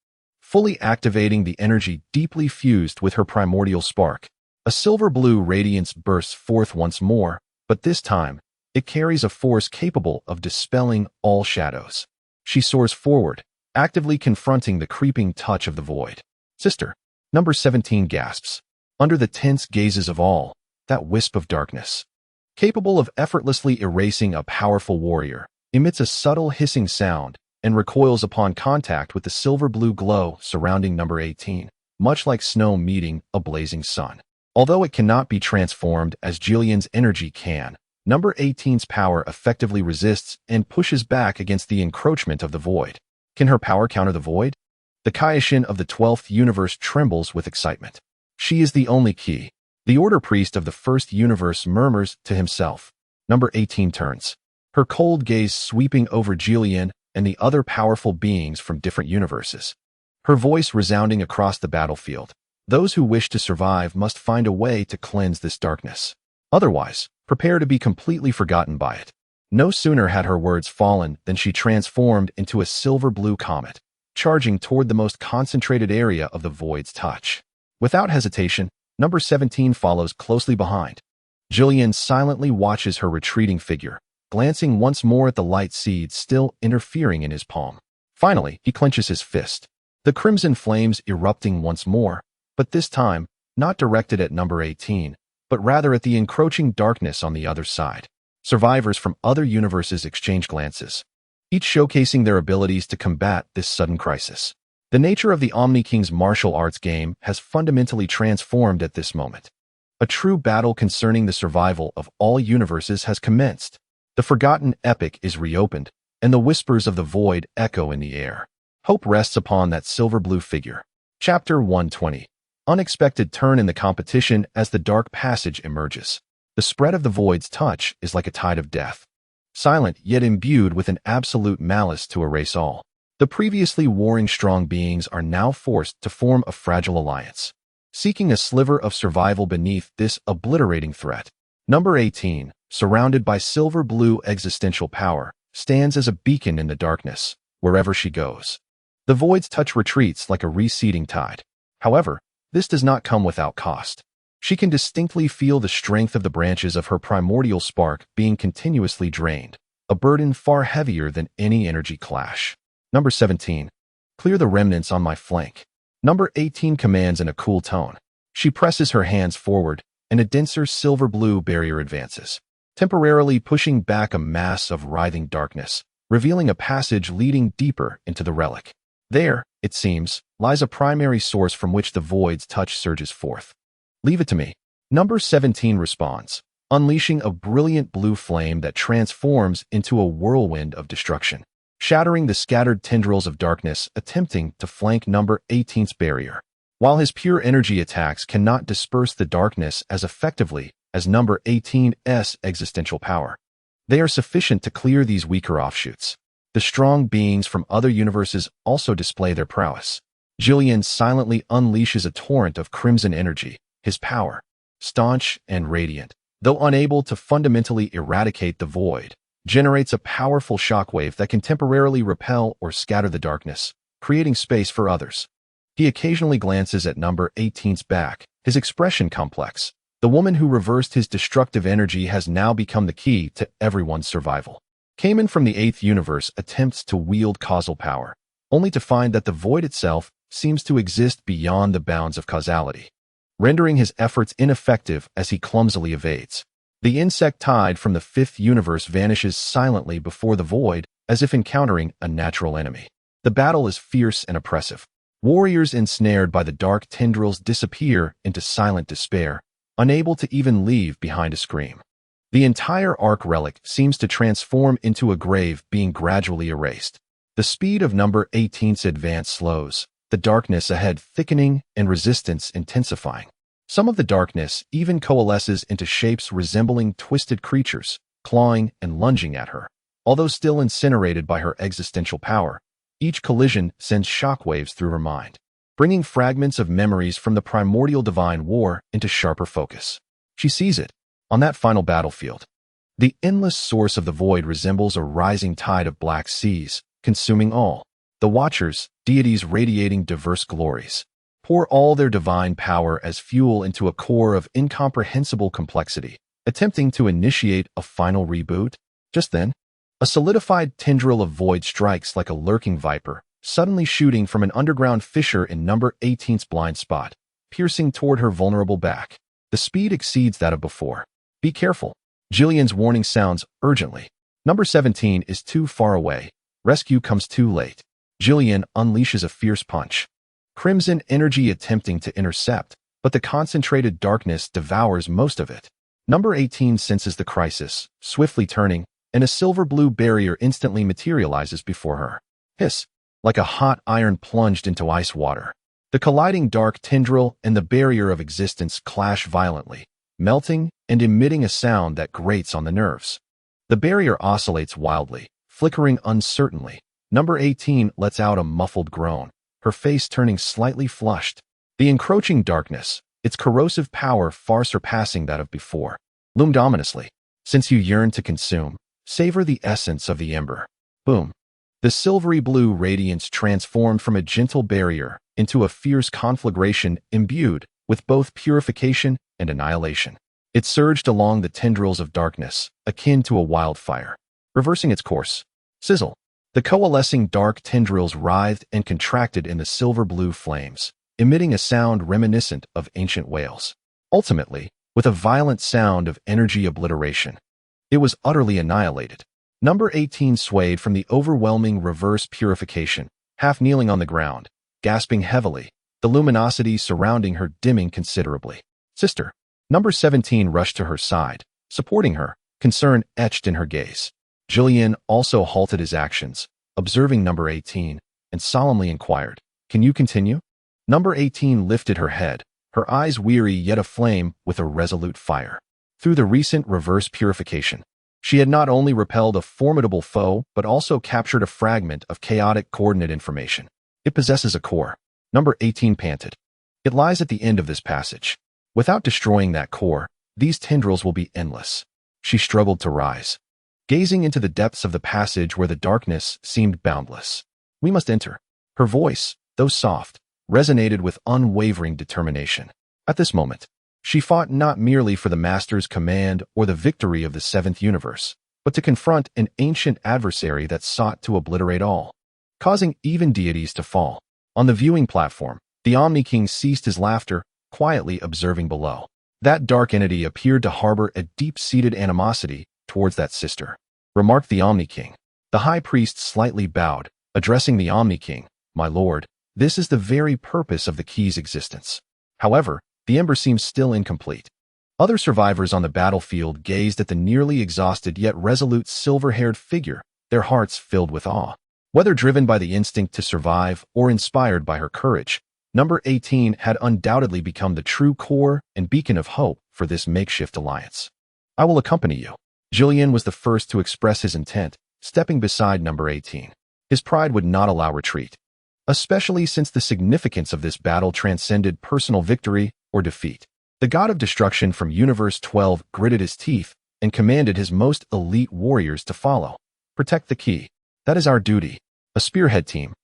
fully activating the energy deeply fused with her primordial spark. A silver-blue radiance bursts forth once more, but this time, it carries a force capable of dispelling all shadows. She soars forward, actively confronting the creeping touch of the void. Sister, number 17 gasps. Under the tense gazes of all, that wisp of darkness, capable of effortlessly erasing a powerful warrior, emits a subtle hissing sound and recoils upon contact with the silver-blue glow surrounding number 18, much like snow meeting a blazing sun. Although it cannot be transformed as Julian's energy can, number 18's power effectively resists and pushes back against the encroachment of the void. Can her power counter the void? The Kaioshin of the 12th universe trembles with excitement. She is the only key. The Order Priest of the first universe murmurs to himself. Number 18 turns, her cold gaze sweeping over Julian and the other powerful beings from different universes. Her voice resounding across the battlefield. Those who wish to survive must find a way to cleanse this darkness. Otherwise, prepare to be completely forgotten by it. No sooner had her words fallen than she transformed into a silver-blue comet, charging toward the most concentrated area of the void's touch. Without hesitation, number 17 follows closely behind. Julian silently watches her retreating figure, glancing once more at the light seed still interfering in his palm. Finally, he clenches his fist, the crimson flames erupting once more, but this time, not directed at number 18, but rather at the encroaching darkness on the other side. Survivors from other universes exchange glances, each showcasing their abilities to combat this sudden crisis. The nature of the Omni King's martial arts game has fundamentally transformed at this moment. A true battle concerning the survival of all universes has commenced. The forgotten epic is reopened, and the whispers of the void echo in the air. Hope rests upon that silver-blue figure. Chapter 120. Unexpected turn in the competition as the dark passage emerges. The spread of the void's touch is like a tide of death, silent yet imbued with an absolute malice to erase all. The previously warring strong beings are now forced to form a fragile alliance, seeking a sliver of survival beneath this obliterating threat. Number 18, surrounded by silver-blue existential power, stands as a beacon in the darkness, wherever she goes. The void's touch retreats like a receding tide. However, this does not come without cost. She can distinctly feel the strength of the branches of her primordial spark being continuously drained, a burden far heavier than any energy clash. Number 17. Clear the remnants on my flank. Number 18 commands in a cool tone. She presses her hands forward, and a denser silver-blue barrier advances, temporarily pushing back a mass of writhing darkness, revealing a passage leading deeper into the relic. There, it seems, lies a primary source from which the void's touch surges forth. Leave it to me. Number 17 responds, unleashing a brilliant blue flame that transforms into a whirlwind of destruction, shattering the scattered tendrils of darkness attempting to flank number 18's barrier. While his pure energy attacks cannot disperse the darkness as effectively as number 18's existential power, they are sufficient to clear these weaker offshoots. The strong beings from other universes also display their prowess. Julian silently unleashes a torrent of crimson energy, his power, staunch and radiant, though unable to fundamentally eradicate the void, generates a powerful shockwave that can temporarily repel or scatter the darkness, creating space for others. He occasionally glances at number 18's back, his expression complex. The woman who reversed his destructive energy has now become the key to everyone's survival. Kamen from the 8th universe attempts to wield causal power, only to find that the void itself seems to exist beyond the bounds of causality, rendering his efforts ineffective as he clumsily evades. The insect tide from the 5th universe vanishes silently before the void, as if encountering a natural enemy. The battle is fierce and oppressive. Warriors ensnared by the dark tendrils disappear into silent despair, unable to even leave behind a scream. The entire Arc relic seems to transform into a grave, being gradually erased. The speed of number 18's advance slows, the darkness ahead thickening and resistance intensifying. Some of the darkness even coalesces into shapes resembling twisted creatures, clawing and lunging at her. Although still incinerated by her existential power, each collision sends shockwaves through her mind, bringing fragments of memories from the primordial divine war into sharper focus. She sees it, on that final battlefield. The endless source of the void resembles a rising tide of black seas, consuming all. The Watchers, deities radiating diverse glories, pour all their divine power as fuel into a core of incomprehensible complexity, attempting to initiate a final reboot. Just then, a solidified tendril of void strikes like a lurking viper, suddenly shooting from an underground fissure in number 18's blind spot, piercing toward her vulnerable back. The speed exceeds that of before. Be careful. Jillian's warning sounds urgently. Number 17 is too far away. Rescue comes too late. Jillian unleashes a fierce punch. Crimson energy attempting to intercept, but the concentrated darkness devours most of it. Number 18 senses the crisis, swiftly turning, and a silver-blue barrier instantly materializes before her. Hiss, like a hot iron plunged into ice water. The colliding dark tendril and the barrier of existence clash violently, melting and emitting a sound that grates on the nerves. The barrier oscillates wildly, flickering uncertainly. Number 18 lets out a muffled groan, her face turning slightly flushed. The encroaching darkness, its corrosive power far surpassing that of before, loomed ominously. Since you yearn to consume, savor the essence of the ember. Boom. The silvery blue radiance transformed from a gentle barrier into a fierce conflagration imbued with both purification and annihilation. It surged along the tendrils of darkness, akin to a wildfire, reversing its course. Sizzle. The coalescing dark tendrils writhed and contracted in the silver-blue flames, emitting a sound reminiscent of ancient whales. Ultimately, with a violent sound of energy obliteration, it was utterly annihilated. Number 18 swayed from the overwhelming reverse purification, half kneeling on the ground, gasping heavily, the luminosity surrounding her dimming considerably. Sister. Number 17 rushed to her side, supporting her, concern etched in her gaze. Jillian also halted his actions, observing number 18, and solemnly inquired, "Can you continue?" Number 18 lifted her head, her eyes weary yet aflame with a resolute fire. Through the recent reverse purification, she had not only repelled a formidable foe, but also captured a fragment of chaotic coordinate information. It possesses a core. Number 18 panted. It lies at the end of this passage. Without destroying that core, these tendrils will be endless. She struggled to rise, gazing into the depths of the passage where the darkness seemed boundless. We must enter. Her voice, though soft, resonated with unwavering determination. At this moment, she fought not merely for the Master's command or the victory of the 7th universe, but to confront an ancient adversary that sought to obliterate all, causing even deities to fall. On the viewing platform, the Omni King ceased his laughter, quietly observing below. That dark entity appeared to harbor a deep-seated animosity towards that sister, remarked the Omni King. The High Priest slightly bowed, addressing the Omni King, "My lord, this is the very purpose of the key's existence." However, the ember seems still incomplete. Other survivors on the battlefield gazed at the nearly exhausted yet resolute silver-haired figure, their hearts filled with awe. Whether driven by the instinct to survive or inspired by her courage, number 18 had undoubtedly become the true core and beacon of hope for this makeshift alliance. "I will accompany you." Jillian was the first to express his intent, stepping beside number 18. His pride would not allow retreat, especially since the significance of this battle transcended personal victory or defeat. The god of destruction from Universe 12 gritted his teeth and commanded his most elite warriors to follow. "Protect the key. That is our duty." A spearhead team,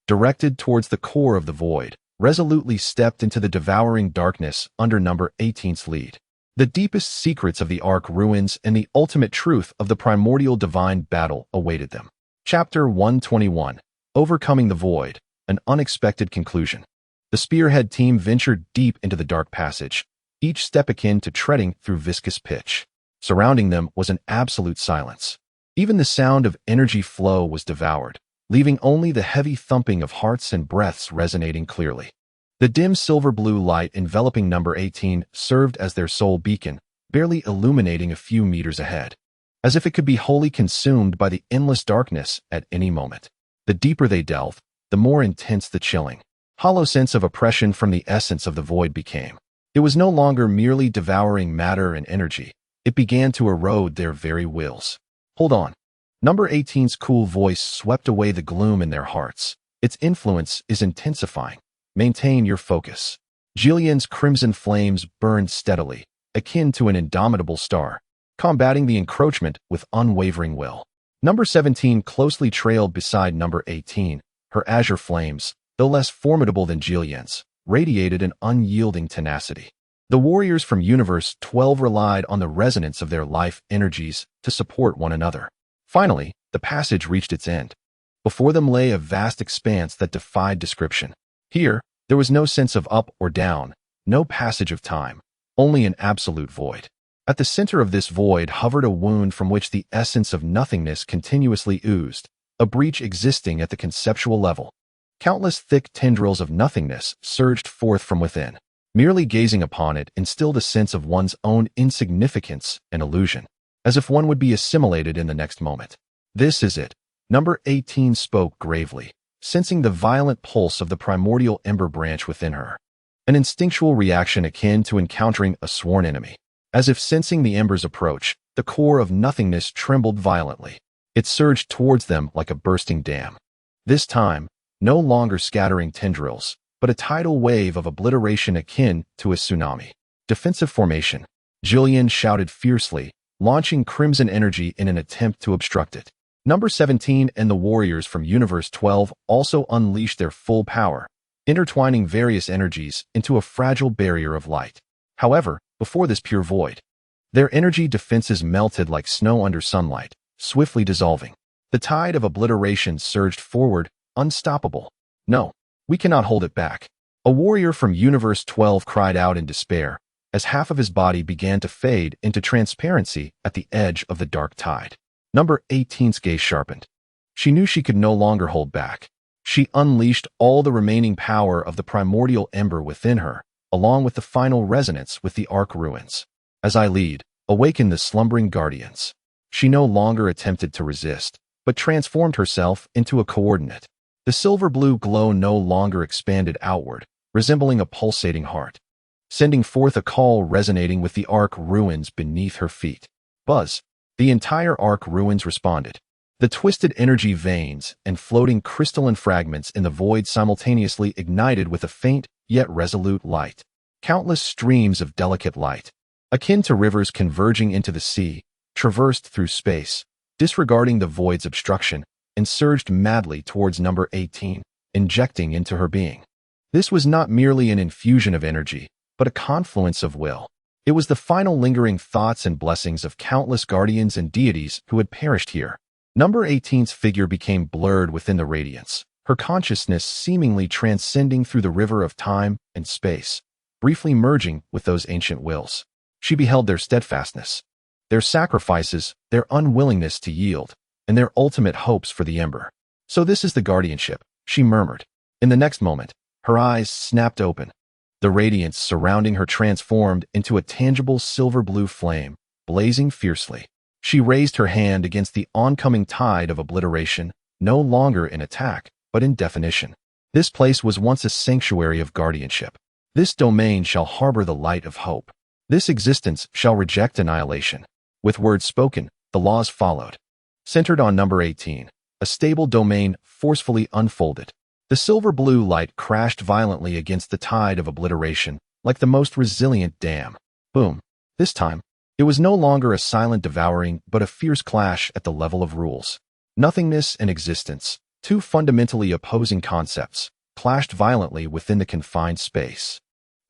directed towards the core of the void, resolutely stepped into the devouring darkness under number 18's lead. The deepest secrets of the Ark ruins and the ultimate truth of the primordial divine battle awaited them. Chapter 121, Overcoming the Void, an Unexpected Conclusion. The Spearhead team ventured deep into the dark passage, each step akin to treading through viscous pitch. Surrounding them was an absolute silence. Even the sound of energy flow was devoured, leaving only the heavy thumping of hearts and breaths resonating clearly. The dim silver-blue light enveloping number 18 served as their sole beacon, barely illuminating a few meters ahead, as if it could be wholly consumed by the endless darkness at any moment. The deeper they delved, the more intense the chilling, hollow sense of oppression from the essence of the void became. It was no longer merely devouring matter and energy. It began to erode their very wills. Hold on. Number 18's cool voice swept away the gloom in their hearts. Its influence is intensifying. Maintain your focus. Jillian's crimson flames burned steadily, akin to an indomitable star, combating the encroachment with unwavering will. Number 17 closely trailed beside number 18. Her azure flames, though less formidable than Jillian's, radiated an unyielding tenacity. The warriors from Universe 12 relied on the resonance of their life energies to support one another. Finally, the passage reached its end. Before them lay a vast expanse that defied description. Here, there was no sense of up or down, no passage of time, only an absolute void. At the center of this void hovered a wound from which the essence of nothingness continuously oozed, a breach existing at the conceptual level. Countless thick tendrils of nothingness surged forth from within. Merely gazing upon it instilled a sense of one's own insignificance and illusion, as if one would be assimilated in the next moment. This is it. Number 18 spoke gravely, sensing the violent pulse of the primordial ember branch within her. An instinctual reaction akin to encountering a sworn enemy. As if sensing the ember's approach, the core of nothingness trembled violently. It surged towards them like a bursting dam. This time, no longer scattering tendrils, but a tidal wave of obliteration akin to a tsunami. Defensive formation. Jillian shouted fiercely, launching crimson energy in an attempt to obstruct it. Number 17 and the warriors from Universe 12 also unleashed their full power, intertwining various energies into a fragile barrier of light. However, before this pure void, their energy defenses melted like snow under sunlight, swiftly dissolving. The tide of obliteration surged forward, unstoppable. No, we cannot hold it back. A warrior from Universe 12 cried out in despair, as half of his body began to fade into transparency at the edge of the dark tide. Number 18's gaze sharpened. She knew she could no longer hold back. She unleashed all the remaining power of the primordial ember within her, along with the final resonance with the Ark ruins. As I lead, awaken the slumbering guardians. She no longer attempted to resist, but transformed herself into a coordinate. The silver-blue glow no longer expanded outward, resembling a pulsating heart, sending forth a call resonating with the Ark ruins beneath her feet. Buzz. The entire Ark ruins responded. The twisted energy veins and floating crystalline fragments in the void simultaneously ignited with a faint, yet resolute light. Countless streams of delicate light, akin to rivers converging into the sea, traversed through space, disregarding the void's obstruction, and surged madly towards number 18, injecting into her being. This was not merely an infusion of energy, but a confluence of will. It was the final lingering thoughts and blessings of countless guardians and deities who had perished here. Number 18's figure became blurred within the radiance, her consciousness seemingly transcending through the river of time and space, briefly merging with those ancient wills. She beheld their steadfastness, their sacrifices, their unwillingness to yield, and their ultimate hopes for the ember. So this is the guardianship, she murmured. In the next moment, her eyes snapped open. The radiance surrounding her transformed into a tangible silver-blue flame, blazing fiercely. She raised her hand against the oncoming tide of obliteration, no longer in attack, but in definition. This place was once a sanctuary of guardianship. This domain shall harbor the light of hope. This existence shall reject annihilation. With words spoken, the laws followed. Centered on number 18, a stable domain forcefully unfolded. The silver-blue light crashed violently against the tide of obliteration, like the most resilient dam. Boom. This time, it was no longer a silent devouring, but a fierce clash at the level of rules. Nothingness and existence, two fundamentally opposing concepts, clashed violently within the confined space.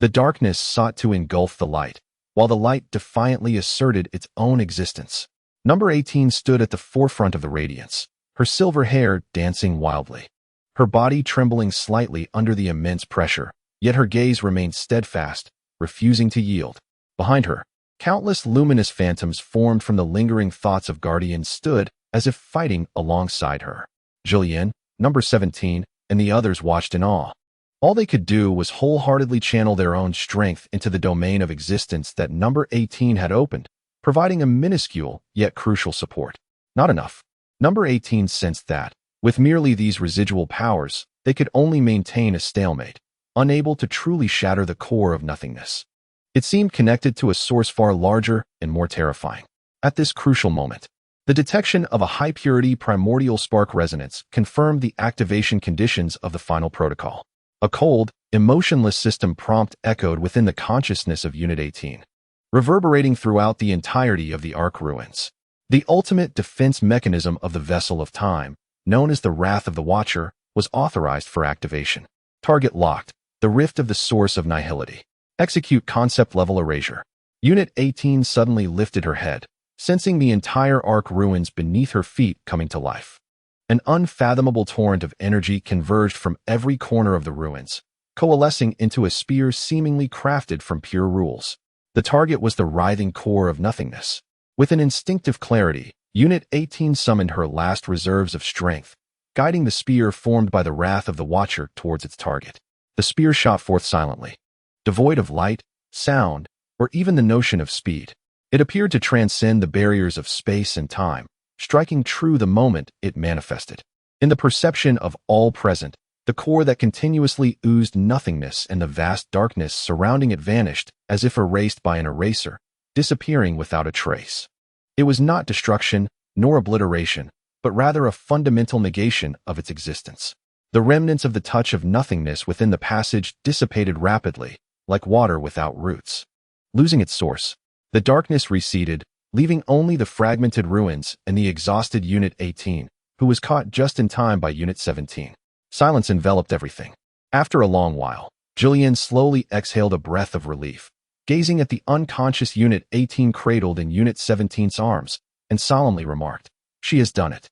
The darkness sought to engulf the light, while the light defiantly asserted its own existence. Number 18 stood at the forefront of the radiance, her silver hair dancing wildly, her body trembling slightly under the immense pressure, yet her gaze remained steadfast, refusing to yield. Behind her, countless luminous phantoms formed from the lingering thoughts of guardians stood, as if fighting alongside her. Julienne, number 17, and the others watched in awe. All they could do was wholeheartedly channel their own strength into the domain of existence that number 18 had opened, providing a minuscule yet crucial support. Not enough. Number 18 sensed that, with merely these residual powers, they could only maintain a stalemate, unable to truly shatter the core of nothingness. It seemed connected to a source far larger and more terrifying. At this crucial moment, the detection of a high-purity primordial spark resonance confirmed the activation conditions of the final protocol. A cold, emotionless system prompt echoed within the consciousness of Unit 18, reverberating throughout the entirety of the Ark ruins. The ultimate defense mechanism of the vessel of time, known as the Wrath of the Watcher, was authorized for activation. Target locked, the rift of the source of nihility. Execute concept-level erasure. Unit 18 suddenly lifted her head, sensing the entire Ark ruins beneath her feet coming to life. An unfathomable torrent of energy converged from every corner of the ruins, coalescing into a spear seemingly crafted from pure rules. The target was the writhing core of nothingness. With an instinctive clarity, Unit 18 summoned her last reserves of strength, guiding the spear formed by the Wrath of the Watcher towards its target. The spear shot forth silently, devoid of light, sound, or even the notion of speed. It appeared to transcend the barriers of space and time, striking true the moment it manifested. In the perception of all present, the core that continuously oozed nothingness and the vast darkness surrounding it vanished, as if erased by an eraser, disappearing without a trace. It was not destruction, nor obliteration, but rather a fundamental negation of its existence. The remnants of the touch of nothingness within the passage dissipated rapidly, like water without roots. Losing its source, the darkness receded, leaving only the fragmented ruins and the exhausted Unit 18, who was caught just in time by Unit 17. Silence enveloped everything. After a long while, Julienne slowly exhaled a breath of relief, gazing at the unconscious Unit 18 cradled in Unit 17's arms, and solemnly remarked, "She has done it."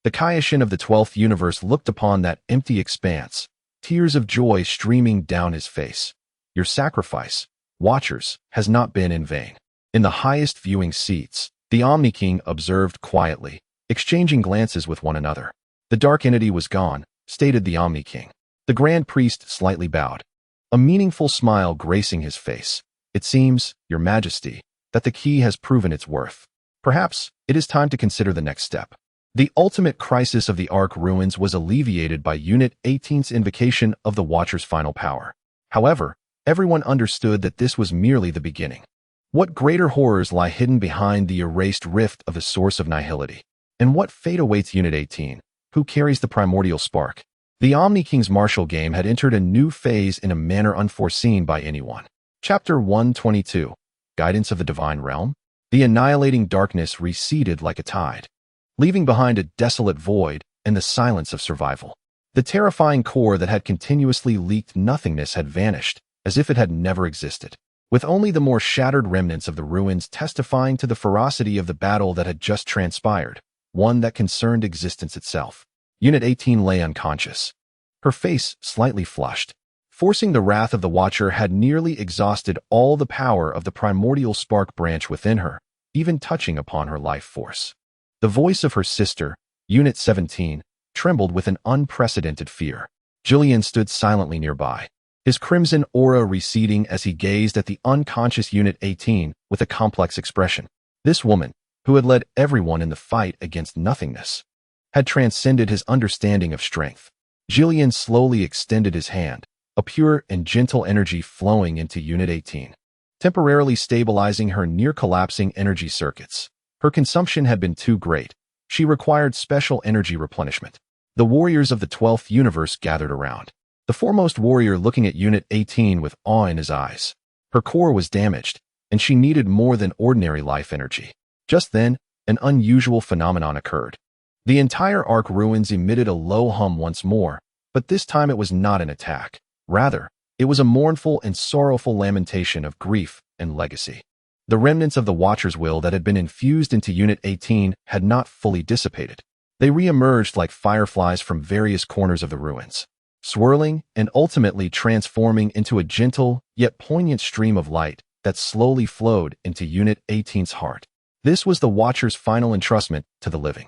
The Kaioshin of the 12th universe looked upon that empty expanse, tears of joy streaming down his face. "Your sacrifice, Watchers, has not been in vain." In the highest viewing seats, the Omni King observed quietly, exchanging glances with one another. "The dark entity was gone," stated the Omni King. The Grand Priest slightly bowed, a meaningful smile gracing his face. "It seems, Your Majesty, that the key has proven its worth. Perhaps it is time to consider the next step." The ultimate crisis of the Ark ruins was alleviated by Unit 18's invocation of the Watcher's final power. However, everyone understood that this was merely the beginning. What greater horrors lie hidden behind the erased rift of the source of nihility? And what fate awaits Unit 18, who carries the primordial spark? The Omni King's martial game had entered a new phase in a manner unforeseen by anyone. Chapter 122, Guidance of the Divine Realm. The annihilating darkness receded like a tide, leaving behind a desolate void and the silence of survival. The terrifying core that had continuously leaked nothingness had vanished, as if it had never existed, with only the more shattered remnants of the ruins testifying to the ferocity of the battle that had just transpired, one that concerned existence itself. Unit 18 lay unconscious, her face slightly flushed. Forcing the Wrath of the Watcher had nearly exhausted all the power of the primordial spark branch within her, even touching upon her life force. The voice of her sister, Unit 17, trembled with an unprecedented fear. Julian stood silently nearby, his crimson aura receding as he gazed at the unconscious Unit 18 with a complex expression. This woman, who had led everyone in the fight against nothingness, had transcended his understanding of strength. Julian slowly extended his hand, a pure and gentle energy flowing into Unit 18, temporarily stabilizing her near-collapsing energy circuits. Her consumption had been too great. She required special energy replenishment. The warriors of the 12th universe gathered around, the foremost warrior looking at Unit 18 with awe in his eyes. Her core was damaged, and she needed more than ordinary life energy. Just then, an unusual phenomenon occurred. The entire Ark ruins emitted a low hum once more, But this time it was not an attack. Rather, it was a mournful and sorrowful lamentation of grief and legacy. The remnants of the Watcher's will that had been infused into Unit 18 had not fully dissipated. They re-emerged like fireflies from various corners of the ruins, swirling and ultimately transforming into a gentle yet poignant stream of light that slowly flowed into Unit 18's heart. This was the Watcher's final entrustment to the living.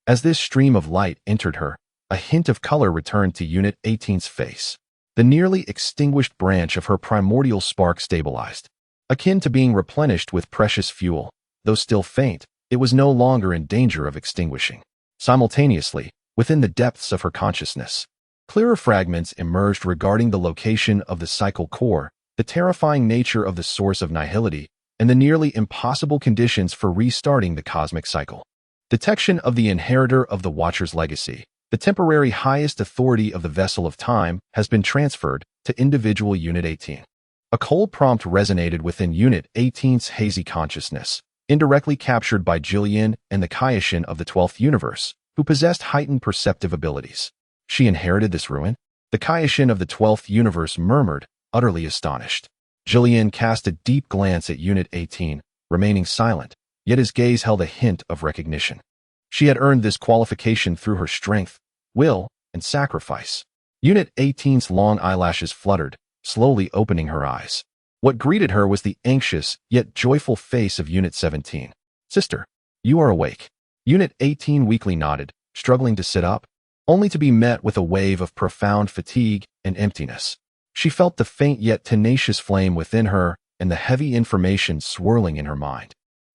As this stream of light entered her, a hint of color returned to Unit 18's face. The nearly extinguished branch of her primordial spark stabilized. Akin to being replenished with precious fuel, though still faint, it was no longer in danger of extinguishing. Simultaneously, within the depths of her consciousness, clearer fragments emerged regarding the location of the cycle core, the terrifying nature of the source of nihility, and the nearly impossible conditions for restarting the cosmic cycle. Detection of the inheritor of the Watcher's legacy, the temporary highest authority of the vessel of time, has been transferred to individual Unit 18. A cold prompt resonated within Unit 18's hazy consciousness, indirectly captured by Jillian and the Kaioshin of the 12th universe, who possessed heightened perceptive abilities. She inherited this ruin? The Kaioshin of the 12th universe murmured, utterly astonished. Jillian cast a deep glance at Unit 18, remaining silent, yet his gaze held a hint of recognition. She had earned this qualification through her strength, will, and sacrifice. Unit 18's long eyelashes fluttered, slowly opening her eyes. What greeted her was the anxious, yet joyful face of Unit 17. "Sister, you are awake." Unit 18 weakly nodded, struggling to sit up, only to be met with a wave of profound fatigue and emptiness. She felt the faint yet tenacious flame within her and the heavy information swirling in her mind.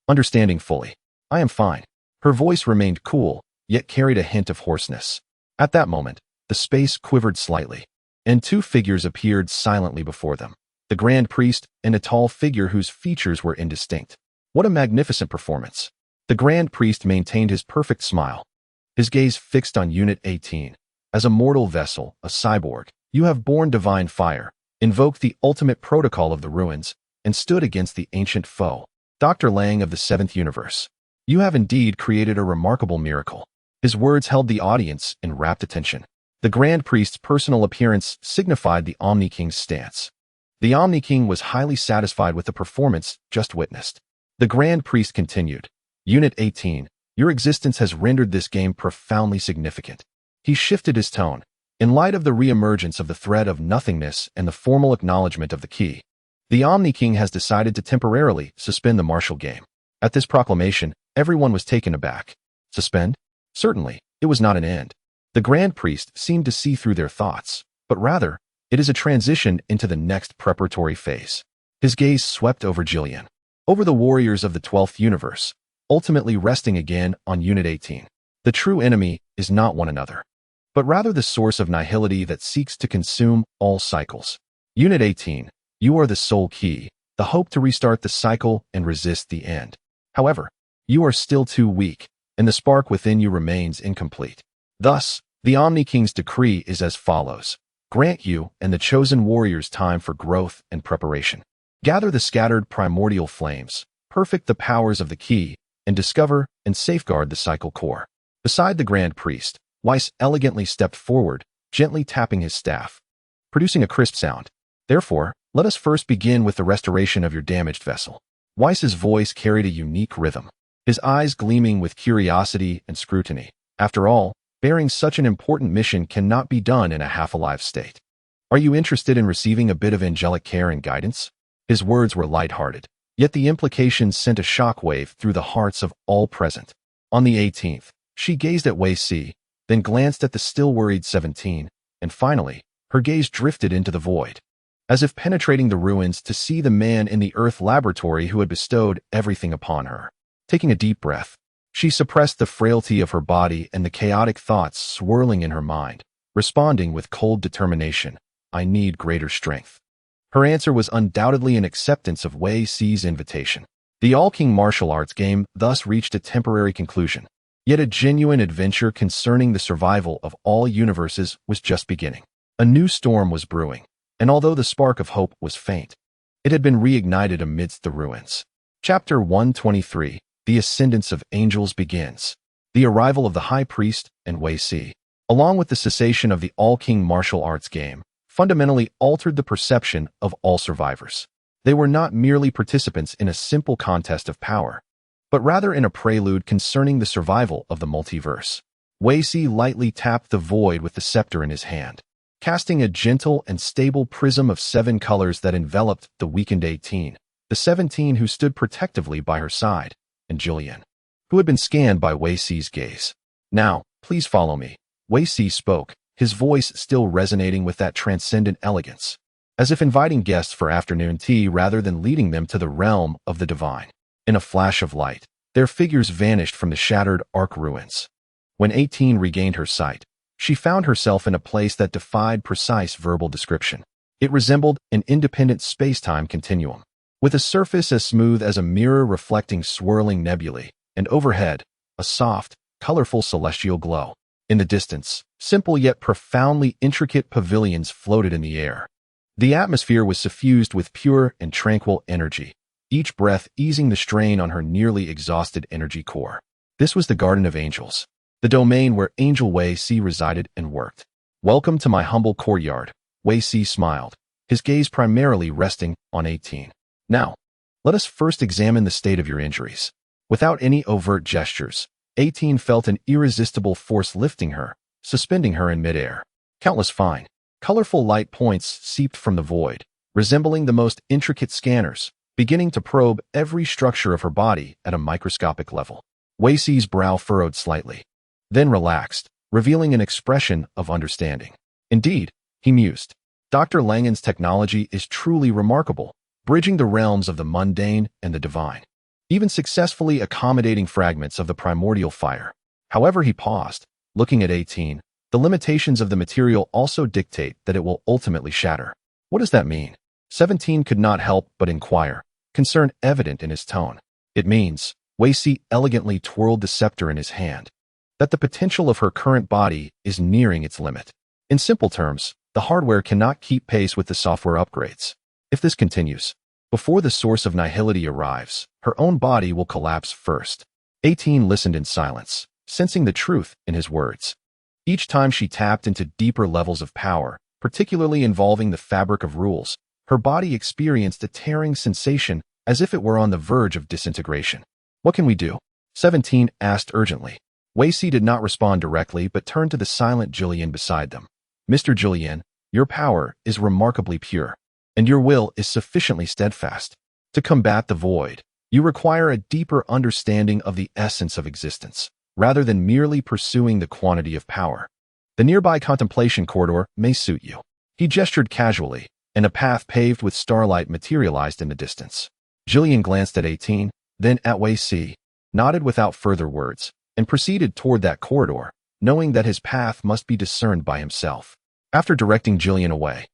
Understanding fully, "I am fine." Her voice remained cool, yet carried a hint of hoarseness. At that moment, the space quivered slightly, and two figures appeared silently before them. The Grand Priest and a tall figure whose features were indistinct. What a magnificent performance. The Grand Priest maintained his perfect smile, his gaze fixed on Unit 18. "As a mortal vessel, a cyborg, you have borne divine fire, invoked the ultimate protocol of the ruins, and stood against the ancient foe, Dr. Lang of the 7th universe. You have indeed created a remarkable miracle." His words held the audience in rapt attention. The Grand Priest's personal appearance signified the Omni King's stance. The Omni King was highly satisfied with the performance just witnessed. The Grand Priest continued, "Unit 18, your existence has rendered this game profoundly significant." He shifted his tone. "In light of the re-emergence of the thread of nothingness and the formal acknowledgement of the key, the Omni King has decided to temporarily suspend the martial game." At this proclamation, everyone was taken aback. Suspend? Certainly, it was not an end. The Grand Priest seemed to see through their thoughts, but rather, it is a transition into the next preparatory phase. His gaze swept over Jillian, over the warriors of the 12th universe, ultimately resting again on Unit 18. The true enemy is not one another, but rather the source of nihility that seeks to consume all cycles. Unit 18, you are the sole key, the hope to restart the cycle and resist the end. However, you are still too weak, and the spark within you remains incomplete. Thus, the Omni King's decree is as follows. Grant you and the chosen warriors time for growth and preparation. Gather the scattered primordial flames, perfect the powers of the key, and discover and safeguard the cycle core. Beside the Grand Priest, Weiss elegantly stepped forward, gently tapping his staff, producing a crisp sound. Therefore, let us first begin with the restoration of your damaged vessel. Weiss's voice carried a unique rhythm, his eyes gleaming with curiosity and scrutiny. After all, bearing such an important mission cannot be done in a half-alive state. Are you interested in receiving a bit of angelic care and guidance? His words were light-hearted, yet the implications sent a shockwave through the hearts of all present. On the 18th, she gazed at Wei Si, then glanced at the still-worried 17, and finally, her gaze drifted into the void, as if penetrating the ruins to see the man in the Earth laboratory who had bestowed everything upon her. Taking a deep breath, she suppressed the frailty of her body and the chaotic thoughts swirling in her mind, responding with cold determination, "I need greater strength." Her answer was undoubtedly an acceptance of Wei Si's invitation. The All-King martial arts game thus reached a temporary conclusion, yet a genuine adventure concerning the survival of all universes was just beginning. A new storm was brewing, and although the spark of hope was faint, it had been reignited amidst the ruins. Chapter 123. The Ascendance of Angels begins. The arrival of the High Priest and Wei Si. along with the cessation of the all-king martial arts game, fundamentally altered the perception of all survivors. They were not merely participants in a simple contest of power, but rather in a prelude concerning the survival of the multiverse. Wei Si lightly tapped the void with the scepter in his hand, casting a gentle and stable prism of 7 colors that enveloped the weakened 18, the 17 who stood protectively by her side, and Julian, who had been scanned by Wei Si's gaze. "Now, please follow me," Wei Si spoke, his voice still resonating with that transcendent elegance, as if inviting guests for afternoon tea rather than leading them to the realm of the divine. In a flash of light, their figures vanished from the shattered arc ruins. When 18 regained her sight, she found herself in a place that defied precise verbal description. It resembled an independent space-time continuum, with a surface as smooth as a mirror reflecting swirling nebulae, and overhead, a soft, colorful celestial glow. In the distance, simple yet profoundly intricate pavilions floated in the air. The atmosphere was suffused with pure and tranquil energy, each breath easing the strain on her nearly exhausted energy core. This was the Garden of Angels, the domain where Angel Wei Si resided and worked. "Welcome to my humble courtyard," Wei Si smiled, his gaze primarily resting on 18. "Now, let us first examine the state of your injuries." Without any overt gestures, 18 felt an irresistible force lifting her, suspending her in midair. Countless fine, colorful light points seeped from the void, resembling the most intricate scanners, beginning to probe every structure of her body at a microscopic level. Wei Si's brow furrowed slightly, then relaxed, revealing an expression of understanding. Indeed, he mused, Dr. Langen's technology is truly remarkable, bridging the realms of the mundane and the divine, even successfully accommodating fragments of the primordial fire. However, he paused, looking at 18. The limitations of the material also dictate that it will ultimately shatter. What does that mean? 17 could not help but inquire, concern evident in his tone. It means, Wei Si elegantly twirled the scepter in his hand, that the potential of her current body is nearing its limit. In simple terms, the hardware cannot keep pace with the software upgrades. If this continues, before the source of nihility arrives, her own body will collapse first. 18 listened in silence, sensing the truth in his words. Each time she tapped into deeper levels of power, particularly involving the fabric of rules, her body experienced a tearing sensation as if it were on the verge of disintegration. "What can we do?" 17 asked urgently. Wei Si did not respond directly but turned to the silent Julian beside them. "Mr. Julian, your power is remarkably pure, and your will is sufficiently steadfast. To combat the void, you require a deeper understanding of the essence of existence, rather than merely pursuing the quantity of power. The nearby contemplation corridor may suit you." He gestured casually, and a path paved with starlight materialized in the distance. Julian glanced at 18, then at Wei Si, nodded without further words, and proceeded toward that corridor, knowing that his path must be discerned by himself. After directing Julian away,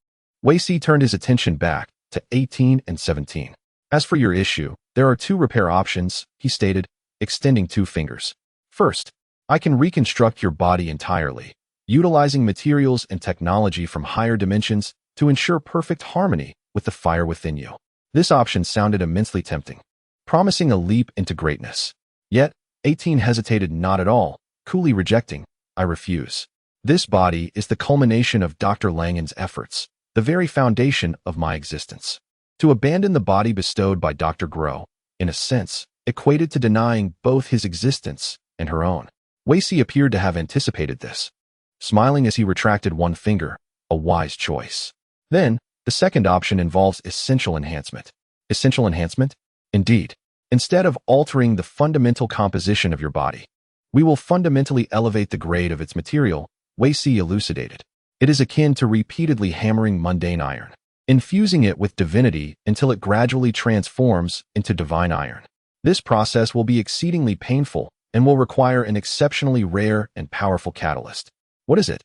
Wei Si turned his attention back to 18 and 17. "As for your issue, there are 2 repair options," he stated, extending 2 fingers. "First, I can reconstruct your body entirely, utilizing materials and technology from higher dimensions to ensure perfect harmony with the fire within you." This option sounded immensely tempting, promising a leap into greatness. Yet, 18 hesitated not at all, coolly rejecting, "I refuse. This body is the culmination of Dr. Langen's efforts, the very foundation of my existence." To abandon the body bestowed by Dr. Gero, in a sense, equated to denying both his existence and her own. Wei Si appeared to have anticipated this, smiling as he retracted 1 finger, a wise choice. Then, the second option involves essential enhancement. Essential enhancement? Indeed. Instead of altering the fundamental composition of your body, we will fundamentally elevate the grade of its material, Wei Si elucidated. It is akin to repeatedly hammering mundane iron, infusing it with divinity until it gradually transforms into divine iron. This process will be exceedingly painful and will require an exceptionally rare and powerful catalyst. "What is it?"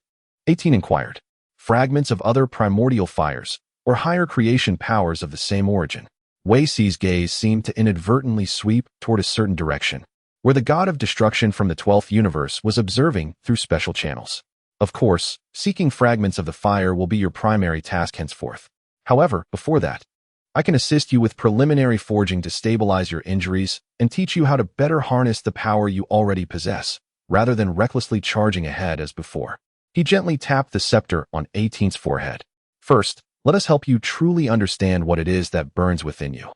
18 inquired. "Fragments of other primordial fires, or higher creation powers of the same origin." Wei Si's gaze seemed to inadvertently sweep toward a certain direction, where the god of destruction from the 12th universe was observing through special channels. "Of course, seeking fragments of the fire will be your primary task henceforth. However, before that, I can assist you with preliminary forging to stabilize your injuries and teach you how to better harness the power you already possess, rather than recklessly charging ahead as before." He gently tapped the scepter on 18's forehead. First, let us help you truly understand what it is that burns within you.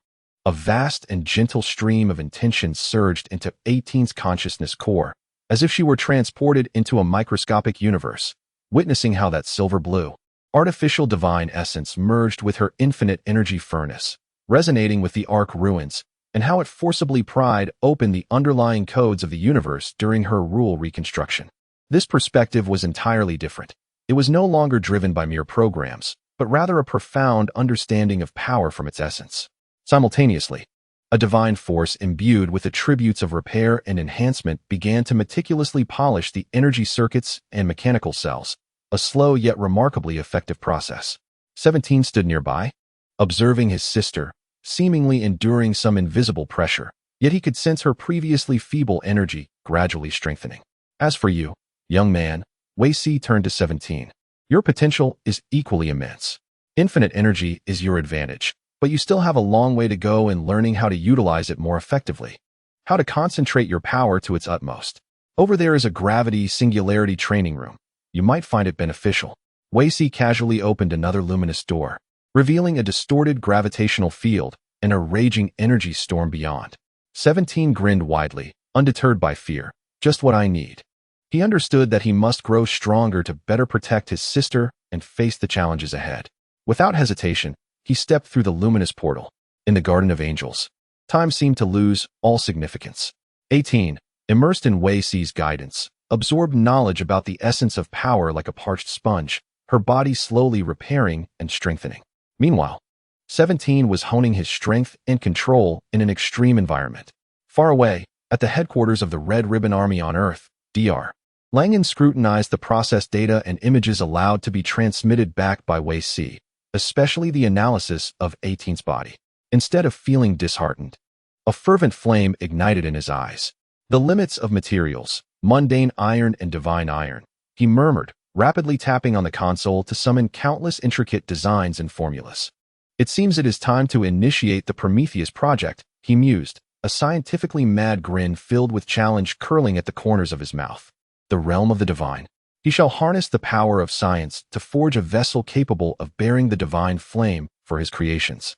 A vast and gentle stream of intention surged into 18's consciousness core, as if she were transported into a microscopic universe, witnessing how that silver blue, artificial divine essence merged with her infinite energy furnace, resonating with the Ark ruins, and how it forcibly pried open the underlying codes of the universe during her rule reconstruction. This perspective was entirely different. It was no longer driven by mere programs, but rather a profound understanding of power from its essence. Simultaneously, a divine force imbued with attributes of repair and enhancement began to meticulously polish the energy circuits and mechanical cells, a slow yet remarkably effective process. 17 stood nearby, observing his sister, seemingly enduring some invisible pressure, yet he could sense her previously feeble energy gradually strengthening. As for you, young man, Wei Si turned to 17. Your potential is equally immense. Infinite energy is your advantage, but you still have a long way to go in learning how to utilize it more effectively. How to concentrate your power to its utmost. Over there is a gravity singularity training room. You might find it beneficial. Wei Si casually opened another luminous door, revealing a distorted gravitational field and a raging energy storm beyond. 17 grinned widely, undeterred by fear. Just what I need. He understood that he must grow stronger to better protect his sister and face the challenges ahead. Without hesitation, he stepped through the luminous portal. In the Garden of Angels, time seemed to lose all significance. 18, immersed in Wei Si's guidance, absorbed knowledge about the essence of power like a parched sponge, her body slowly repairing and strengthening. Meanwhile, 17 was honing his strength and control in an extreme environment. Far away, at the headquarters of the Red Ribbon Army on Earth, Dr. Langen scrutinized the processed data and images allowed to be transmitted back by Wei Si, especially the analysis of 18's body. Instead of feeling disheartened, a fervent flame ignited in his eyes. The limits of materials, mundane iron and divine iron, he murmured, rapidly tapping on the console to summon countless intricate designs and formulas. It seems it is time to initiate the Prometheus project, he mused, a scientifically mad grin filled with challenge curling at the corners of his mouth. The realm of the divine. He shall harness the power of science to forge a vessel capable of bearing the divine flame for his creations.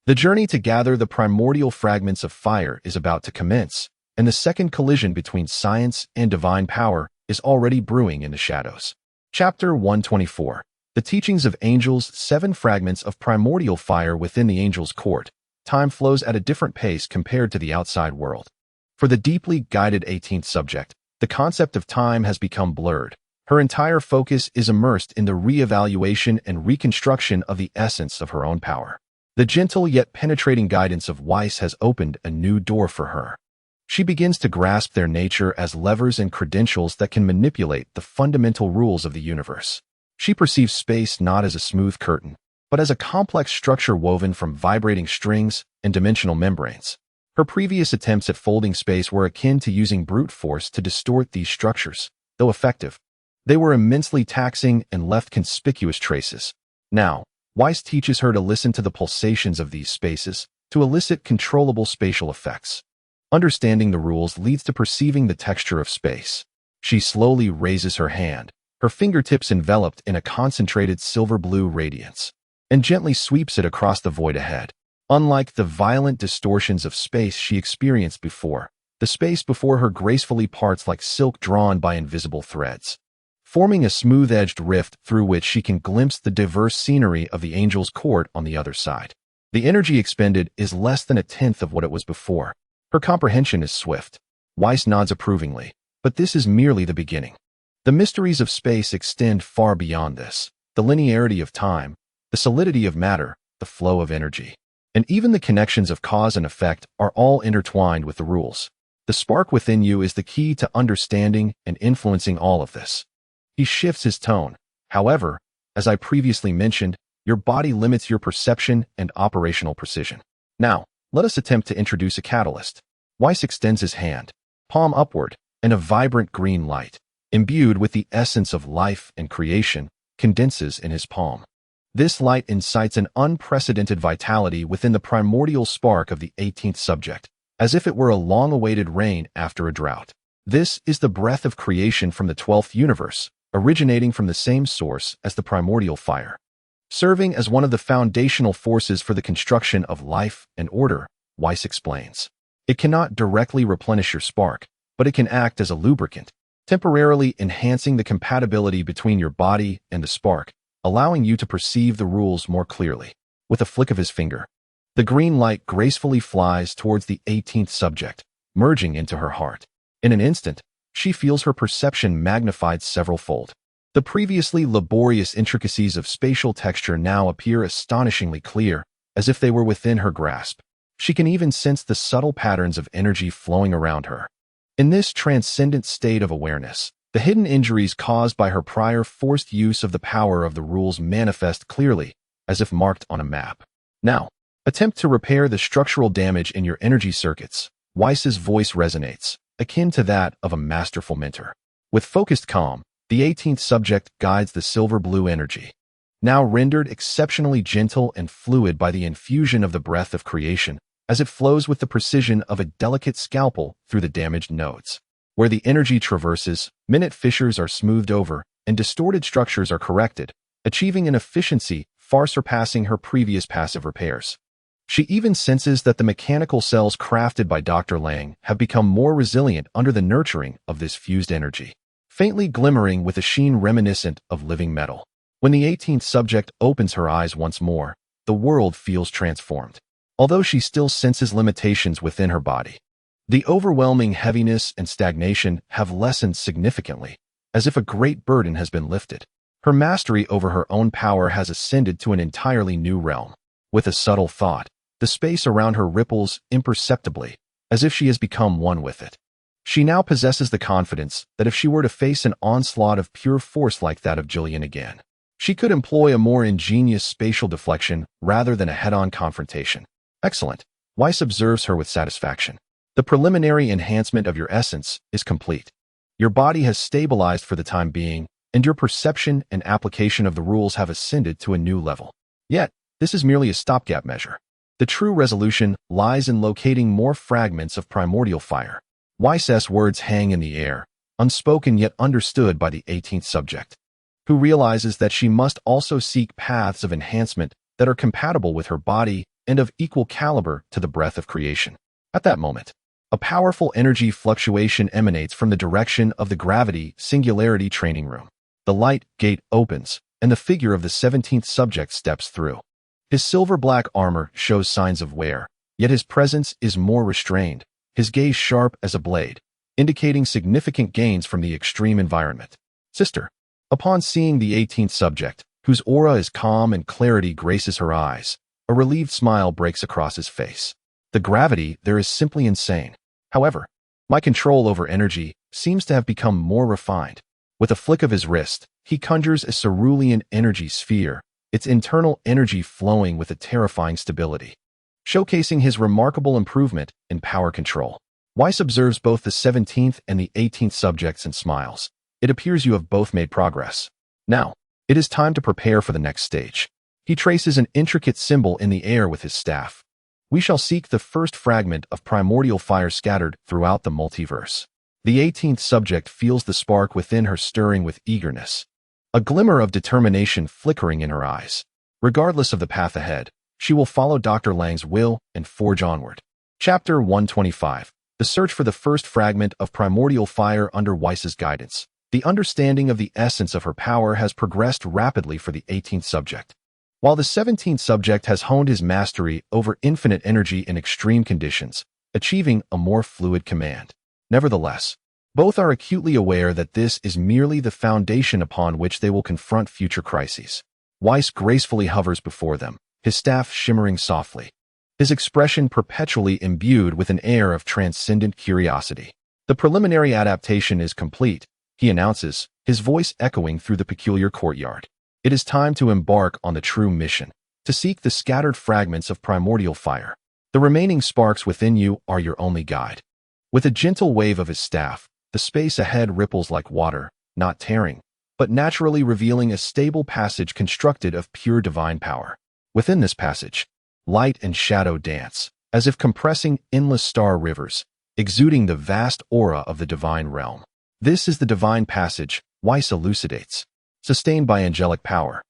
The journey to gather the primordial fragments of fire is about to commence, and the second collision between science and divine power is already brewing in the shadows. Chapter 124. The Teachings of Angels. 7 fragments of primordial fire within the angel's court. Time flows at a different pace compared to the outside world. For the deeply guided 18th subject, the concept of time has become blurred. Her entire focus is immersed in the re-evaluation and reconstruction of the essence of her own power. The gentle yet penetrating guidance of Weiss has opened a new door for her. She begins to grasp their nature as levers and credentials that can manipulate the fundamental rules of the universe. She perceives space not as a smooth curtain, but as a complex structure woven from vibrating strings and dimensional membranes. Her previous attempts at folding space were akin to using brute force to distort these structures. Though effective, they were immensely taxing and left conspicuous traces. Now, Weiss teaches her to listen to the pulsations of these spaces, to elicit controllable spatial effects. Understanding the rules leads to perceiving the texture of space. She slowly raises her hand, her fingertips enveloped in a concentrated silver-blue radiance, and gently sweeps it across the void ahead. Unlike the violent distortions of space she experienced before, the space before her gracefully parts like silk drawn by invisible threads, forming a smooth-edged rift through which she can glimpse the diverse scenery of the angel's court on the other side. The energy expended is less than a tenth of what it was before. Her comprehension is swift. Weiss nods approvingly, but this is merely the beginning. The mysteries of space extend far beyond this. The linearity of time, the solidity of matter, the flow of energy, and even the connections of cause and effect are all intertwined with the rules. The spark within you is the key to understanding and influencing all of this. He shifts his tone. However, as I previously mentioned, your body limits your perception and operational precision. Now, let us attempt to introduce a catalyst. Weiss extends his hand, palm upward, and a vibrant green light, imbued with the essence of life and creation, condenses in his palm. This light incites an unprecedented vitality within the primordial spark of the 18th subject, as if it were a long-awaited rain after a drought. This is the breath of creation from the 12th universe, originating from the same source as the primordial fire. Serving as one of the foundational forces for the construction of life and order, Weiss explains. It cannot directly replenish your spark, but it can act as a lubricant, temporarily enhancing the compatibility between your body and the spark, allowing you to perceive the rules more clearly. With a flick of his finger, the green light gracefully flies towards the 18th subject, merging into her heart. In an instant, she feels her perception magnified several-fold. The previously laborious intricacies of spatial texture now appear astonishingly clear, as if they were within her grasp. She can even sense the subtle patterns of energy flowing around her. In this transcendent state of awareness, the hidden injuries caused by her prior forced use of the power of the rules manifest clearly, as if marked on a map. Now, attempt to repair the structural damage in your energy circuits. Weiss's voice resonates, akin to that of a masterful mentor. With focused calm, the 18th subject guides the silver-blue energy, now rendered exceptionally gentle and fluid by the infusion of the breath of creation, as it flows with the precision of a delicate scalpel through the damaged nodes. Where the energy traverses, minute fissures are smoothed over, and distorted structures are corrected, achieving an efficiency far surpassing her previous passive repairs. She even senses that the mechanical cells crafted by Dr. Lang have become more resilient under the nurturing of this fused energy, faintly glimmering with a sheen reminiscent of living metal. When the 18th subject opens her eyes once more, the world feels transformed. Although she still senses limitations within her body, the overwhelming heaviness and stagnation have lessened significantly, as if a great burden has been lifted. Her mastery over her own power has ascended to an entirely new realm. With a subtle thought, the space around her ripples imperceptibly, as if she has become one with it. She now possesses the confidence that if she were to face an onslaught of pure force like that of Jillian again, she could employ a more ingenious spatial deflection rather than a head-on confrontation. Excellent, Weiss observes her with satisfaction. The preliminary enhancement of your essence is complete. Your body has stabilized for the time being, and your perception and application of the rules have ascended to a new level. Yet, this is merely a stopgap measure. The true resolution lies in locating more fragments of primordial fire. Weiss's words hang in the air, unspoken yet understood by the 18th subject, who realizes that she must also seek paths of enhancement that are compatible with her body and of equal caliber to the breath of creation. At that moment, a powerful energy fluctuation emanates from the direction of the gravity singularity training room. The light gate opens, and the figure of the 17th subject steps through. His silver-black armor shows signs of wear, yet his presence is more restrained, his gaze sharp as a blade, indicating significant gains from the extreme environment. Sister. Upon seeing the 18th subject, whose aura is calm and clarity graces her eyes, a relieved smile breaks across his face. The gravity there is simply insane. However, my control over energy seems to have become more refined. With a flick of his wrist, he conjures a cerulean energy sphere, its internal energy flowing with a terrifying stability, showcasing his remarkable improvement in power control. Weiss observes both the 17th and the 18th subjects and smiles. It appears you have both made progress. Now, it is time to prepare for the next stage. He traces an intricate symbol in the air with his staff. We shall seek the first fragment of primordial fire scattered throughout the multiverse. The 18th subject feels the spark within her stirring with eagerness, a glimmer of determination flickering in her eyes. Regardless of the path ahead, she will follow Dr. Lang's will and forge onward. Chapter 125. The search for the first fragment of primordial fire under Weiss's guidance. The understanding of the essence of her power has progressed rapidly for the 18th subject. While the 17th subject has honed his mastery over infinite energy in extreme conditions, achieving a more fluid command. Nevertheless, both are acutely aware that this is merely the foundation upon which they will confront future crises. Weiss gracefully hovers before them, his staff shimmering softly, his expression perpetually imbued with an air of transcendent curiosity. The preliminary adaptation is complete, he announces, his voice echoing through the peculiar courtyard. It is time to embark on the true mission, to seek the scattered fragments of primordial fire. The remaining sparks within you are your only guide. With a gentle wave of his staff, the space ahead ripples like water, not tearing, but naturally revealing a stable passage constructed of pure divine power. Within this passage, light and shadow dance, as if compressing endless star rivers, exuding the vast aura of the divine realm. This is the divine passage, Weiss elucidates. Sustained by angelic power.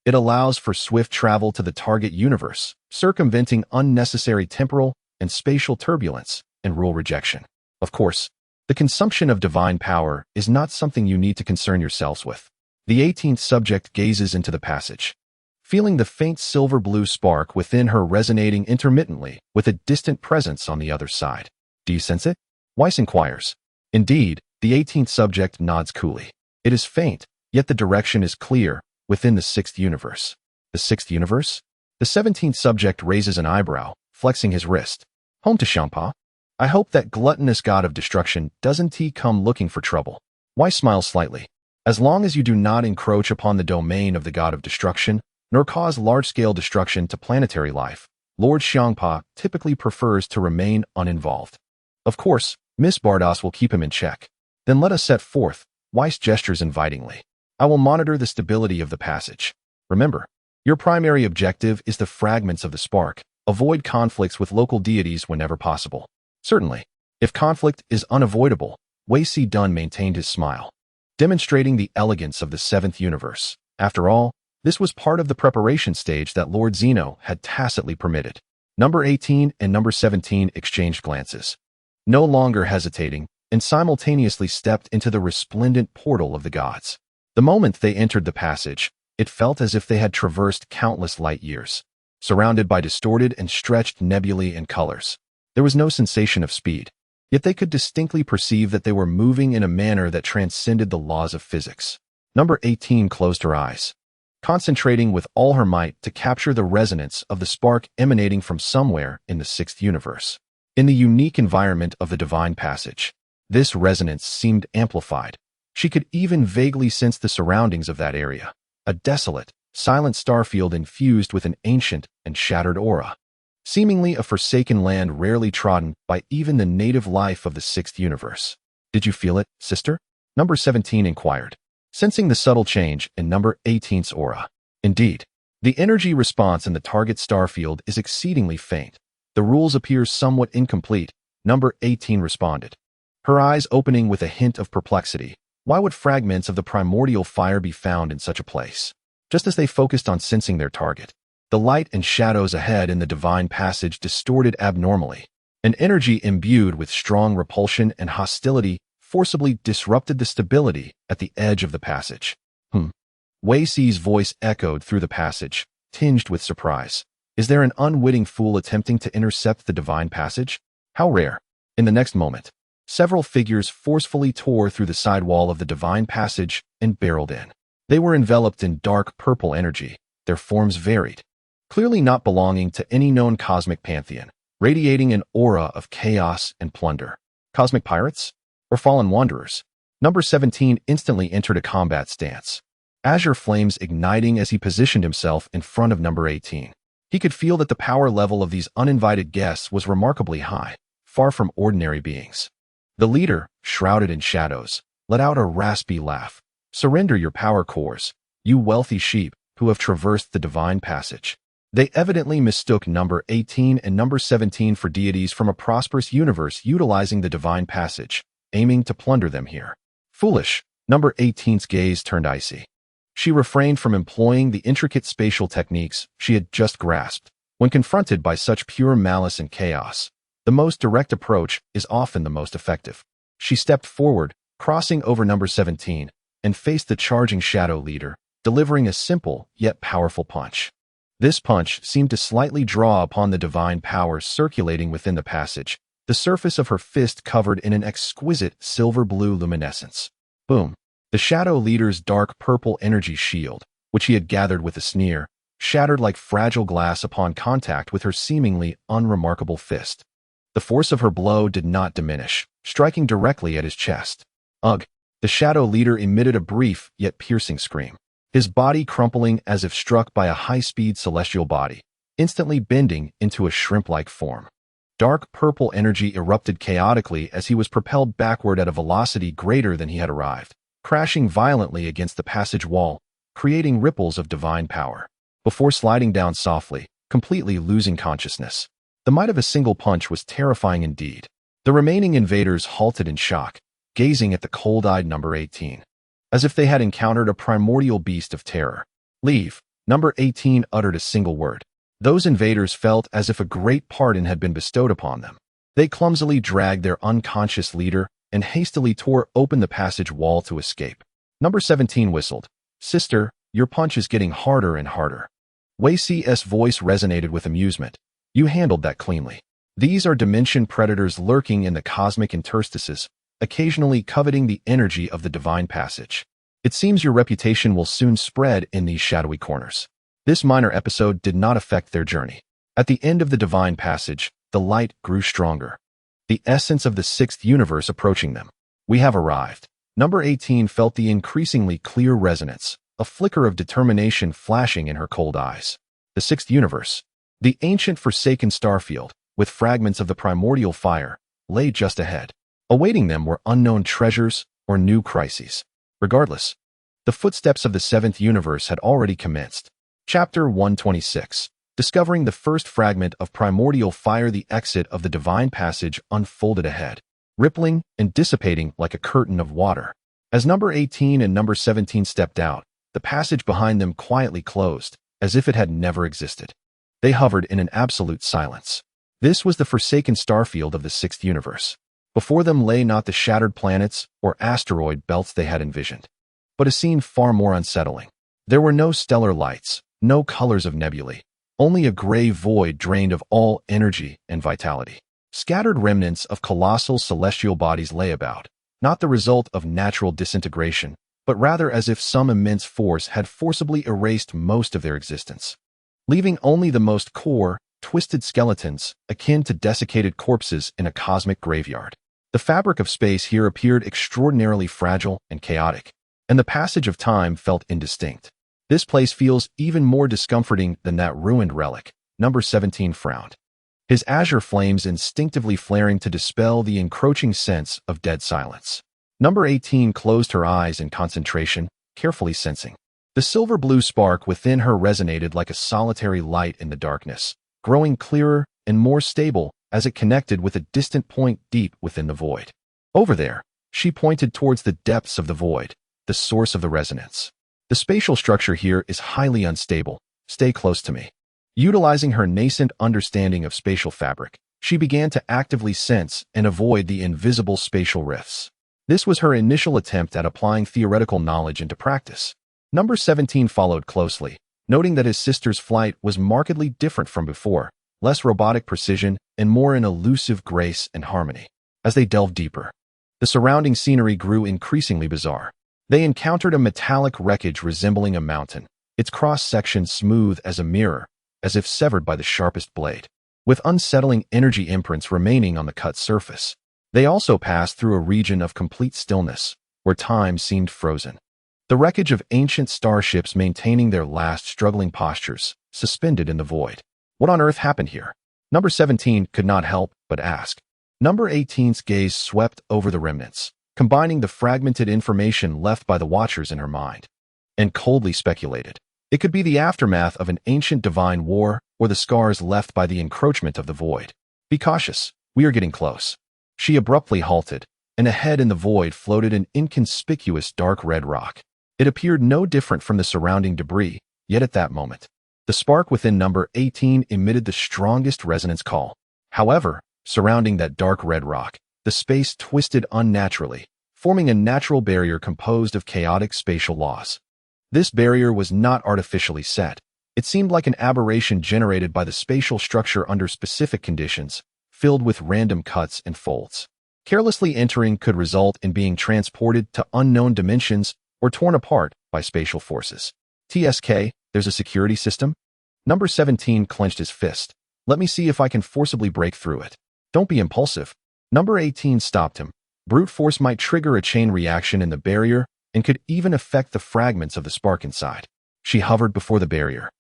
It allows for swift travel to the target universe, circumventing unnecessary temporal and spatial turbulence and rule rejection. Of course, the consumption of divine power is not something you need to concern yourselves with. The 18th subject gazes into the passage, feeling the faint silver-blue spark within her resonating intermittently with a distant presence on the other side. Do you sense it? Weiss inquires. Indeed, the 18th subject nods coolly. It is faint, yet the direction is clear, within the 6th universe. The 6th universe? The 17th subject raises an eyebrow, flexing his wrist. Home to Champa. I hope that gluttonous god of destruction doesn't he come looking for trouble. Weiss smiles slightly. As long as you do not encroach upon the domain of the god of destruction, nor cause large-scale destruction to planetary life, Lord Xiangpa typically prefers to remain uninvolved. Of course, Miss Bardos will keep him in check. Then let us set forth. Weiss gestures invitingly. I will monitor the stability of the passage. Remember, your primary objective is the fragments of the spark. Avoid conflicts with local deities whenever possible. Certainly, if conflict is unavoidable, Wei Si Dun maintained his smile, demonstrating the elegance of the 7th universe. After all, this was part of the preparation stage that Lord Zeno had tacitly permitted. Number 18 and number 17 exchanged glances, no longer hesitating, and simultaneously stepped into the resplendent portal of the gods. The moment they entered the passage, it felt as if they had traversed countless light years. Surrounded by distorted and stretched nebulae and colors, there was no sensation of speed, yet they could distinctly perceive that they were moving in a manner that transcended the laws of physics. Number 18 closed her eyes, concentrating with all her might to capture the resonance of the spark emanating from somewhere in the 6th universe. In the unique environment of the divine passage, this resonance seemed amplified. She could even vaguely sense the surroundings of that area, a desolate, silent starfield infused with an ancient and shattered aura, seemingly a forsaken land rarely trodden by even the native life of the 6th universe. Did you feel it, sister? Number 17 inquired, sensing the subtle change in number 18's aura. Indeed, the energy response in the target starfield is exceedingly faint. The rules appear somewhat incomplete, number 18 responded, her eyes opening with a hint of perplexity. Why would fragments of the primordial fire be found in such a place? Just as they focused on sensing their target, the light and shadows ahead in the divine passage distorted abnormally. An energy imbued with strong repulsion and hostility forcibly disrupted the stability at the edge of the passage. Wei Si's voice echoed through the passage, tinged with surprise. Is there an unwitting fool attempting to intercept the divine passage? How rare. In the next moment, several figures forcefully tore through the side wall of the divine passage and barreled in. They were enveloped in dark purple energy, their forms varied, clearly not belonging to any known cosmic pantheon, radiating an aura of chaos and plunder. Cosmic pirates? Or fallen wanderers? Number 17 instantly entered a combat stance, azure flames igniting as he positioned himself in front of number 18. He could feel that the power level of these uninvited guests was remarkably high, far from ordinary beings. The leader, shrouded in shadows, let out a raspy laugh. Surrender your power cores, you wealthy sheep who have traversed the divine passage. They evidently mistook number 18 and number 17 for deities from a prosperous universe utilizing the divine passage, aiming to plunder them here. Foolish, number 18's gaze turned icy. She refrained from employing the intricate spatial techniques she had just grasped. When confronted by such pure malice and chaos, the most direct approach is often the most effective. She stepped forward, crossing over number 17, and faced the charging shadow leader, delivering a simple yet powerful punch. This punch seemed to slightly draw upon the divine power circulating within the passage, the surface of her fist covered in an exquisite silver-blue luminescence. Boom! The shadow leader's dark purple energy shield, which he had gathered with a sneer, shattered like fragile glass upon contact with her seemingly unremarkable fist. The force of her blow did not diminish, striking directly at his chest. Ugh! The shadow leader emitted a brief yet piercing scream, his body crumpling as if struck by a high-speed celestial body, instantly bending into a shrimp-like form. Dark purple energy erupted chaotically as he was propelled backward at a velocity greater than he had arrived, crashing violently against the passage wall, creating ripples of divine power, before sliding down softly, completely losing consciousness. The might of a single punch was terrifying indeed. The remaining invaders halted in shock, gazing at the cold-eyed number 18. as if they had encountered a primordial beast of terror. Leave. Number 18 uttered a single word. Those invaders felt as if a great pardon had been bestowed upon them. They clumsily dragged their unconscious leader and hastily tore open the passage wall to escape. Number 17 whistled. Sister, your punch is getting harder and harder. Wei C's voice resonated with amusement. You handled that cleanly. These are dimension predators lurking in the cosmic interstices, occasionally coveting the energy of the divine passage. It seems your reputation will soon spread in these shadowy corners. This minor episode did not affect their journey. At the end of the divine passage, the light grew stronger. The essence of the sixth universe approaching them. We have arrived. Number 18 felt the increasingly clear resonance, a flicker of determination flashing in her cold eyes. The sixth universe. The ancient forsaken starfield, with fragments of the primordial fire, lay just ahead. Awaiting them were unknown treasures or new crises. Regardless, the footsteps of the seventh universe had already commenced. Chapter 126. Discovering the first fragment of primordial fire, the exit of the divine passage unfolded ahead, rippling and dissipating like a curtain of water. As number 18 and number 17 stepped out, the passage behind them quietly closed, as if it had never existed. They hovered in an absolute silence. This was the forsaken starfield of the sixth universe. Before them lay not the shattered planets or asteroid belts they had envisioned, but a scene far more unsettling. There were no stellar lights, no colors of nebulae, only a gray void drained of all energy and vitality. Scattered remnants of colossal celestial bodies lay about, not the result of natural disintegration, but rather as if some immense force had forcibly erased most of their existence, leaving only the most core, twisted skeletons, akin to desiccated corpses in a cosmic graveyard. The fabric of space here appeared extraordinarily fragile and chaotic, and the passage of time felt indistinct. This place feels even more discomforting than that ruined relic. Number 17 frowned, his azure flames instinctively flaring to dispel the encroaching sense of dead silence. Number 18 closed her eyes in concentration, carefully sensing. The silver-blue spark within her resonated like a solitary light in the darkness, growing clearer and more stable as it connected with a distant point deep within the void. Over there, she pointed towards the depths of the void, the source of the resonance. The spatial structure here is highly unstable. Stay close to me. Utilizing her nascent understanding of spatial fabric, she began to actively sense and avoid the invisible spatial rifts. This was her initial attempt at applying theoretical knowledge into practice. Number 17 followed closely, noting that his sister's flight was markedly different from before, less robotic precision and more in elusive grace and harmony. As they delved deeper, the surrounding scenery grew increasingly bizarre. They encountered a metallic wreckage resembling a mountain, its cross-section smooth as a mirror, as if severed by the sharpest blade, with unsettling energy imprints remaining on the cut surface. They also passed through a region of complete stillness, where time seemed frozen. The wreckage of ancient starships maintaining their last struggling postures, suspended in the void. What on earth happened here? Number 17 could not help but ask. Number 18's gaze swept over the remnants, combining the fragmented information left by the watchers in her mind, and coldly speculated. It could be the aftermath of an ancient divine war or the scars left by the encroachment of the void. Be cautious, we are getting close. She abruptly halted, and ahead in the void floated an inconspicuous dark red rock. It appeared no different from the surrounding debris, yet at that moment, the spark within number 18 emitted the strongest resonance call. However, surrounding that dark red rock, the space twisted unnaturally, forming a natural barrier composed of chaotic spatial laws. This barrier was not artificially set. It seemed like an aberration generated by the spatial structure under specific conditions, filled with random cuts and folds. Carelessly entering could result in being transported to unknown dimensions or torn apart by spatial forces. TSK, there's a security system? Number 17 clenched his fist. Let me see if I can forcibly break through it. Don't be impulsive. Number 18 stopped him. Brute force might trigger a chain reaction in the barrier and could even affect the fragments of the spark inside. She hovered before the barrier.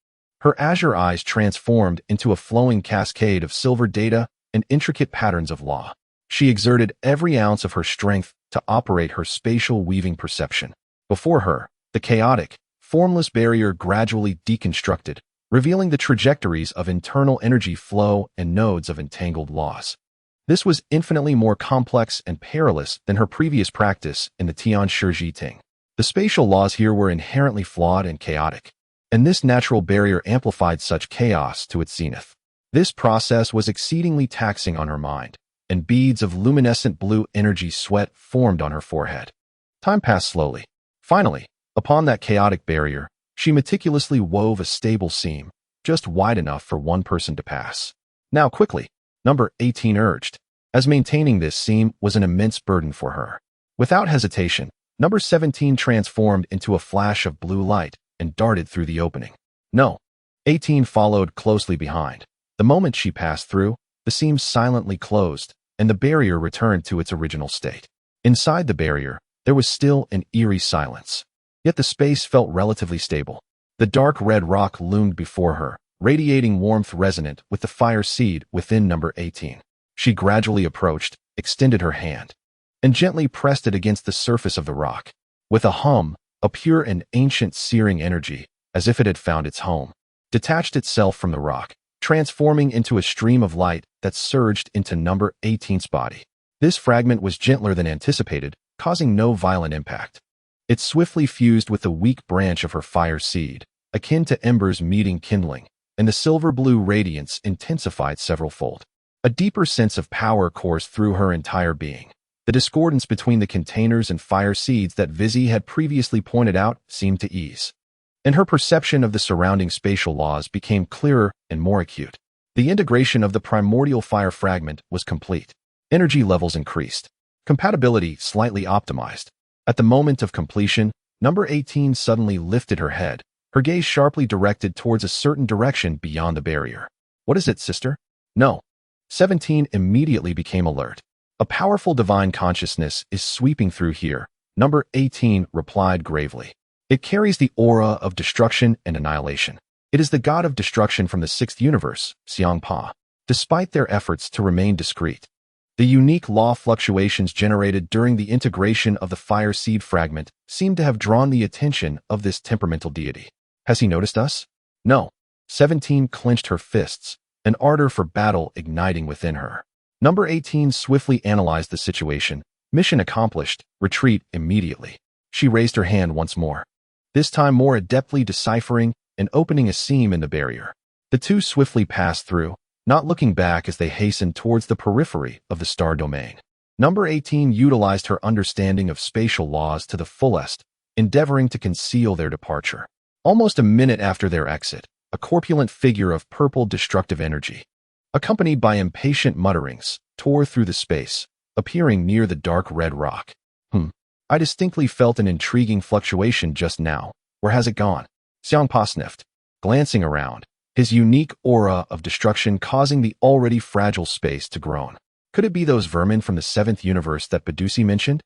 Her azure eyes transformed into a flowing cascade of silver data and intricate patterns of law. She exerted every ounce of her strength to operate her spatial weaving perception. Before her, the chaotic, formless barrier gradually deconstructed, revealing the trajectories of internal energy flow and nodes of entangled laws. This was infinitely more complex and perilous than her previous practice in the Tian Shiji Ting. The spatial laws here were inherently flawed and chaotic, and this natural barrier amplified such chaos to its zenith. This process was exceedingly taxing on her mind, and beads of luminescent blue energy sweat formed on her forehead. Time passed slowly. Finally, upon that chaotic barrier, she meticulously wove a stable seam, just wide enough for one person to pass. Now quickly, number 18 urged, as maintaining this seam was an immense burden for her. Without hesitation, number 17 transformed into a flash of blue light and darted through the opening. No. 18 followed closely behind. The moment she passed through, the seam silently closed, and the barrier returned to its original state. Inside the barrier, there was still an eerie silence. Yet the space felt relatively stable. The dark red rock loomed before her, radiating warmth resonant with the fire seed within number 18. She gradually approached, extended her hand, and gently pressed it against the surface of the rock. With a hum, a pure and ancient searing energy, as if it had found its home, detached itself from the rock, transforming into a stream of light that surged into number 18's body. This fragment was gentler than anticipated, causing no violent impact. It swiftly fused with the weak branch of her fire seed, akin to embers meeting kindling, and the silver-blue radiance intensified several-fold. A deeper sense of power coursed through her entire being. The discordance between the containers and fire seeds that Vizzy had previously pointed out seemed to ease, and her perception of the surrounding spatial laws became clearer and more acute. The integration of the primordial fire fragment was complete. Energy levels increased. Compatibility slightly optimized. At the moment of completion, number 18 suddenly lifted her head, her gaze sharply directed towards a certain direction beyond the barrier. What is it, sister? No. 17 immediately became alert. A powerful divine consciousness is sweeping through here, number 18 replied gravely. It carries the aura of destruction and annihilation. It is the god of destruction from the sixth universe, Xiangpa. Despite their efforts to remain discreet, the unique law fluctuations generated during the integration of the fire seed fragment seem to have drawn the attention of this temperamental deity. Has he noticed us? No. 17 clenched her fists, an ardor for battle igniting within her. Number 18 swiftly analyzed the situation. Mission accomplished. Retreat immediately. She raised her hand once more, this time more adeptly deciphering and opening a seam in the barrier. The two swiftly passed through, not looking back as they hastened towards the periphery of the star domain. Number 18 utilized her understanding of spatial laws to the fullest, endeavoring to conceal their departure. Almost a minute after their exit, a corpulent figure of purple destructive energy, accompanied by impatient mutterings, tore through the space, appearing near the dark red rock. I distinctly felt an intriguing fluctuation just now. Where has it gone? Xiangpa sniffed, glancing around, his unique aura of destruction causing the already fragile space to groan. Could it be those vermin from the seventh universe that Badusi mentioned?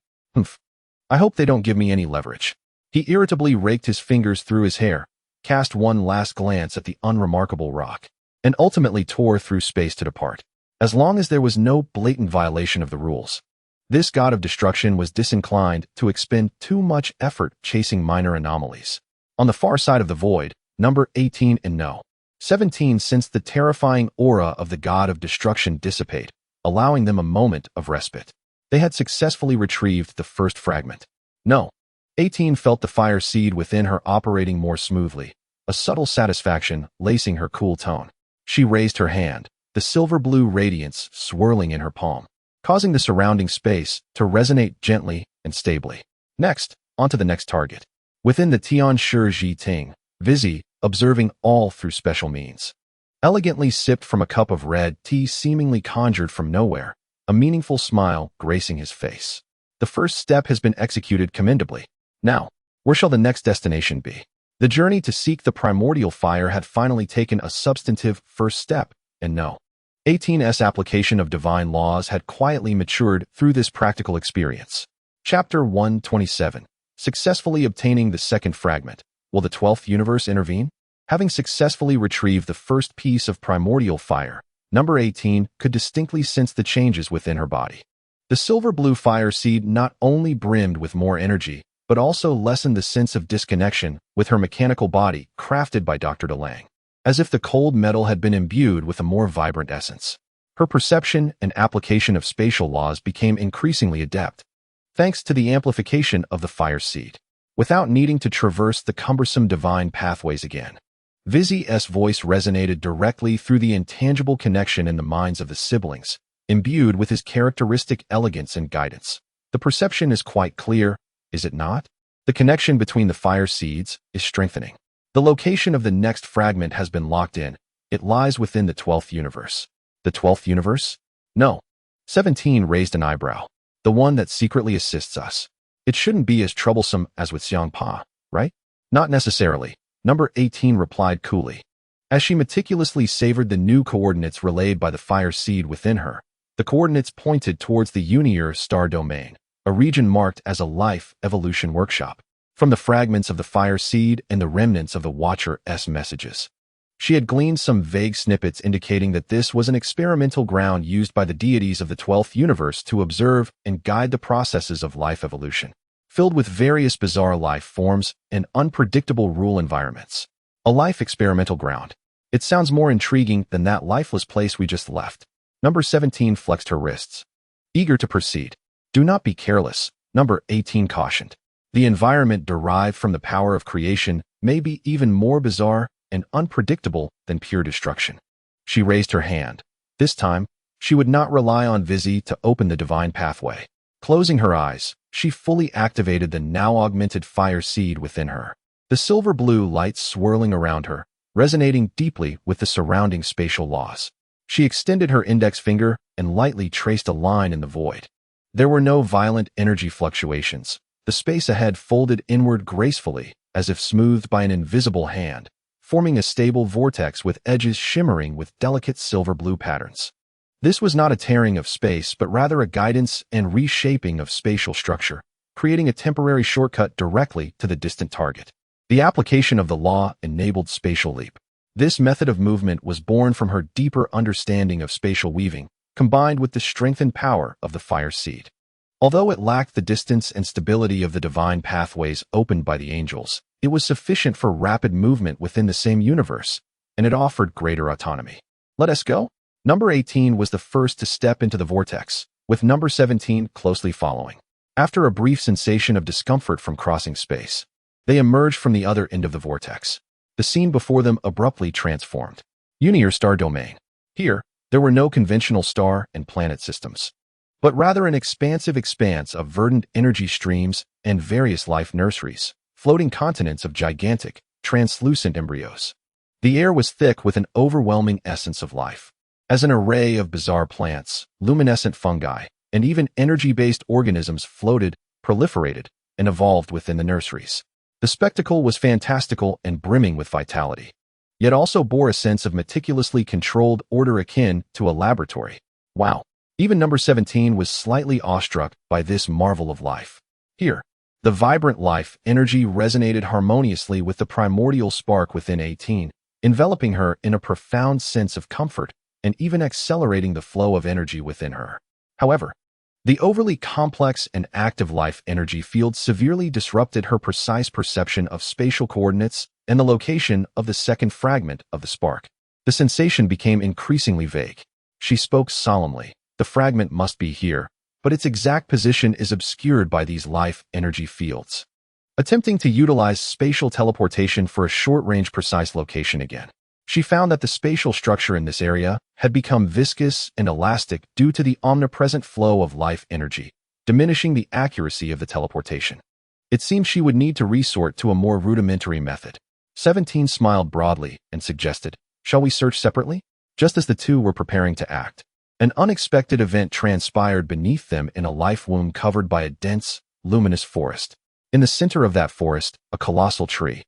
I hope they don't give me any leverage. He irritably raked his fingers through his hair, cast one last glance at the unremarkable rock, and ultimately tore through space to depart. As long as there was no blatant violation of the rules, this god of destruction was disinclined to expend too much effort chasing minor anomalies. On the far side of the void, number 18 and no. 17 sensed the terrifying aura of the god of destruction dissipate, allowing them a moment of respite. They had successfully retrieved the first fragment. No. 18 felt the fire seed within her operating more smoothly, a subtle satisfaction lacing her cool tone. She raised her hand, the silver-blue radiance swirling in her palm, causing the surrounding space to resonate gently and stably. Next, onto the next target. Within the Tian Shi Ji Ting, Vizzy, observing all through special means, elegantly sipped from a cup of red tea seemingly conjured from nowhere, a meaningful smile gracing his face. The first step has been executed commendably. Now, where shall the next destination be? The journey to seek the primordial fire had finally taken a substantive first step, and no. 18's application of divine laws had quietly matured through this practical experience. Chapter 127. Successfully obtaining the second fragment. Will the 12th universe intervene? Having successfully retrieved the first piece of primordial fire, number 18 could distinctly sense the changes within her body. The silver-blue fire seed not only brimmed with more energy, but also lessened the sense of disconnection with her mechanical body crafted by Dr. DeLang, as if the cold metal had been imbued with a more vibrant essence. Her perception and application of spatial laws became increasingly adept, thanks to the amplification of the fire seed. without needing to traverse the cumbersome divine pathways again. Vizzy's voice resonated directly through the intangible connection in the minds of the siblings, imbued with his characteristic elegance and guidance. The perception is quite clear, is it not? The connection between the fire seeds is strengthening. The location of the next fragment has been locked in. It lies within the 12th universe. The 12th universe? No. 17 raised an eyebrow. The one that secretly assists us. It shouldn't be as troublesome as with Xiangpa, right? Not necessarily. Number 18 replied coolly. As she meticulously savored the new coordinates relayed by the fire seed within her, the coordinates pointed towards the Unier star domain, a region marked as a life evolution workshop. From the fragments of the fire seed and the remnants of the Watcher's messages, she had gleaned some vague snippets indicating that this was an experimental ground used by the deities of the 12th universe to observe and guide the processes of life evolution, filled with various bizarre life forms and unpredictable rule environments. A life experimental ground. It sounds more intriguing than that lifeless place we just left. Number 17 flexed her wrists, eager to proceed. Do not be careless, number 18 cautioned. The environment derived from the power of creation may be even more bizarre and unpredictable than pure destruction. She raised her hand. This time, she would not rely on Vizzy to open the divine pathway. Closing her eyes, she fully activated the now augmented fire seed within her. The silver-blue lights swirling around her, resonating deeply with the surrounding spatial laws. She extended her index finger and lightly traced a line in the void. There were no violent energy fluctuations. The space ahead folded inward gracefully, as if smoothed by an invisible hand, forming a stable vortex with edges shimmering with delicate silver-blue patterns. This was not a tearing of space, but rather a guidance and reshaping of spatial structure, creating a temporary shortcut directly to the distant target. The application of the law enabled spatial leap. This method of movement was born from her deeper understanding of spatial weaving, combined with the strengthened power of the fire seed. Although it lacked the distance and stability of the divine pathways opened by the angels, it was sufficient for rapid movement within the same universe, and it offered greater autonomy. Let us go? Number 18 was the first to step into the vortex, with number 17 closely following. After a brief sensation of discomfort from crossing space, they emerged from the other end of the vortex. The scene before them abruptly transformed. Unier star domain. Here, there were no conventional star and planet systems, but rather an expansive expanse of verdant energy streams and various life nurseries, floating continents of gigantic, translucent embryos. The air was thick with an overwhelming essence of life, as an array of bizarre plants, luminescent fungi, and even energy-based organisms floated, proliferated, and evolved within the nurseries. The spectacle was fantastical and brimming with vitality, yet also bore a sense of meticulously controlled order akin to a laboratory. Wow! Even number 17 was slightly awestruck by this marvel of life. Here, the vibrant life energy resonated harmoniously with the primordial spark within 18, enveloping her in a profound sense of comfort and even accelerating the flow of energy within her. However, the overly complex and active life energy field severely disrupted her precise perception of spatial coordinates and the location of the second fragment of the spark. The sensation became increasingly vague. She spoke solemnly. The fragment must be here, but its exact position is obscured by these life energy fields. Attempting to utilize spatial teleportation for a short-range precise location again, she found that the spatial structure in this area had become viscous and elastic due to the omnipresent flow of life energy, diminishing the accuracy of the teleportation. It seemed she would need to resort to a more rudimentary method. 17 smiled broadly and suggested, "Shall we search separately?" Just as the two were preparing to act, an unexpected event transpired beneath them in a life womb covered by a dense, luminous forest. In the center of that forest, a colossal tree,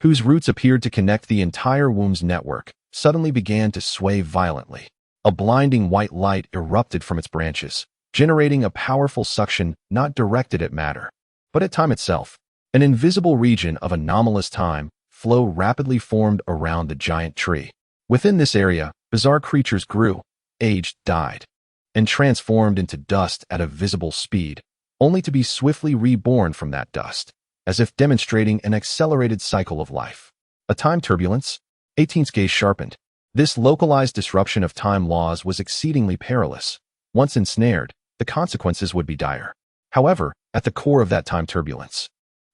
whose roots appeared to connect the entire womb's network, suddenly began to sway violently. A blinding white light erupted from its branches, generating a powerful suction not directed at matter, but at time itself. An invisible region of anomalous time flow rapidly formed around the giant tree. Within this area, bizarre creatures grew, aged, died, and transformed into dust at a visible speed, only to be swiftly reborn from that dust, as if demonstrating an accelerated cycle of life. A time turbulence? 18's gaze sharpened. This localized disruption of time laws was exceedingly perilous. Once ensnared, the consequences would be dire. However, at the core of that time turbulence,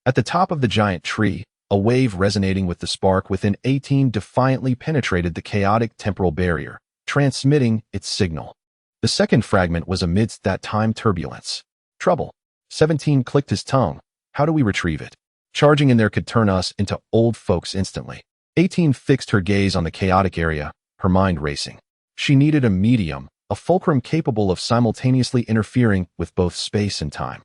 At the top of the giant tree, a wave resonating with the spark within 18 defiantly penetrated the chaotic temporal barrier, transmitting its signal. The second fragment was amidst that time turbulence. Trouble. 17 clicked his tongue. How do we retrieve it? Charging in there could turn us into old folks instantly. 18 fixed her gaze on the chaotic area, her mind racing. She needed a medium, a fulcrum capable of simultaneously interfering with both space and time.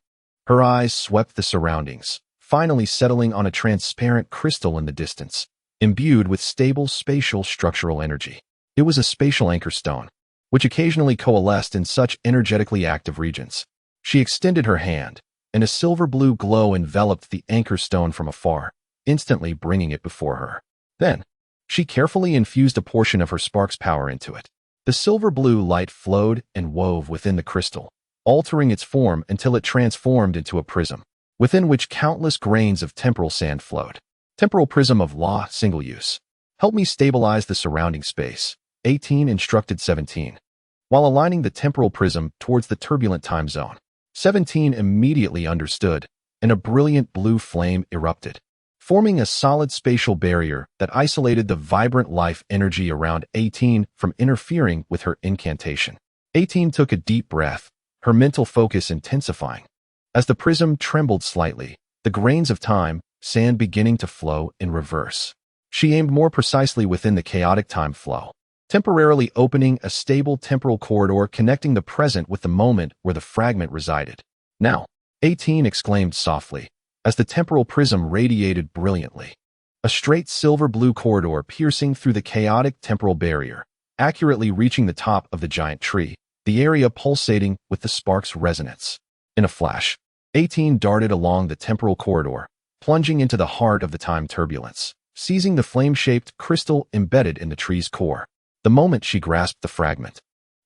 Her eyes swept the surroundings, finally settling on a transparent crystal in the distance, imbued with stable spatial structural energy. It was a spatial anchor stone, which occasionally coalesced in such energetically active regions. She extended her hand, and a silver-blue glow enveloped the anchor stone from afar, instantly bringing it before her. Then, she carefully infused a portion of her spark's power into it. The silver-blue light flowed and wove within the crystal, altering its form until it transformed into a prism, within which countless grains of temporal sand flowed. Temporal prism of law, single use. Help me stabilize the surrounding space, 18 instructed 17. While aligning the temporal prism towards the turbulent time zone, 17 immediately understood, and a brilliant blue flame erupted, forming a solid spatial barrier that isolated the vibrant life energy around 18 from interfering with her incantation. 18 took a deep breath, her mental focus intensifying. As the prism trembled slightly, the grains of time, sand beginning to flow in reverse. She aimed more precisely within the chaotic time flow, temporarily opening a stable temporal corridor connecting the present with the moment where the fragment resided. Now, 18 exclaimed softly, as the temporal prism radiated brilliantly. A straight silver-blue corridor piercing through the chaotic temporal barrier, accurately reaching the top of the giant tree, the area pulsating with the spark's resonance. In a flash, 18 darted along the temporal corridor, plunging into the heart of the time turbulence, seizing the flame-shaped crystal embedded in the tree's core. The moment she grasped the fragment,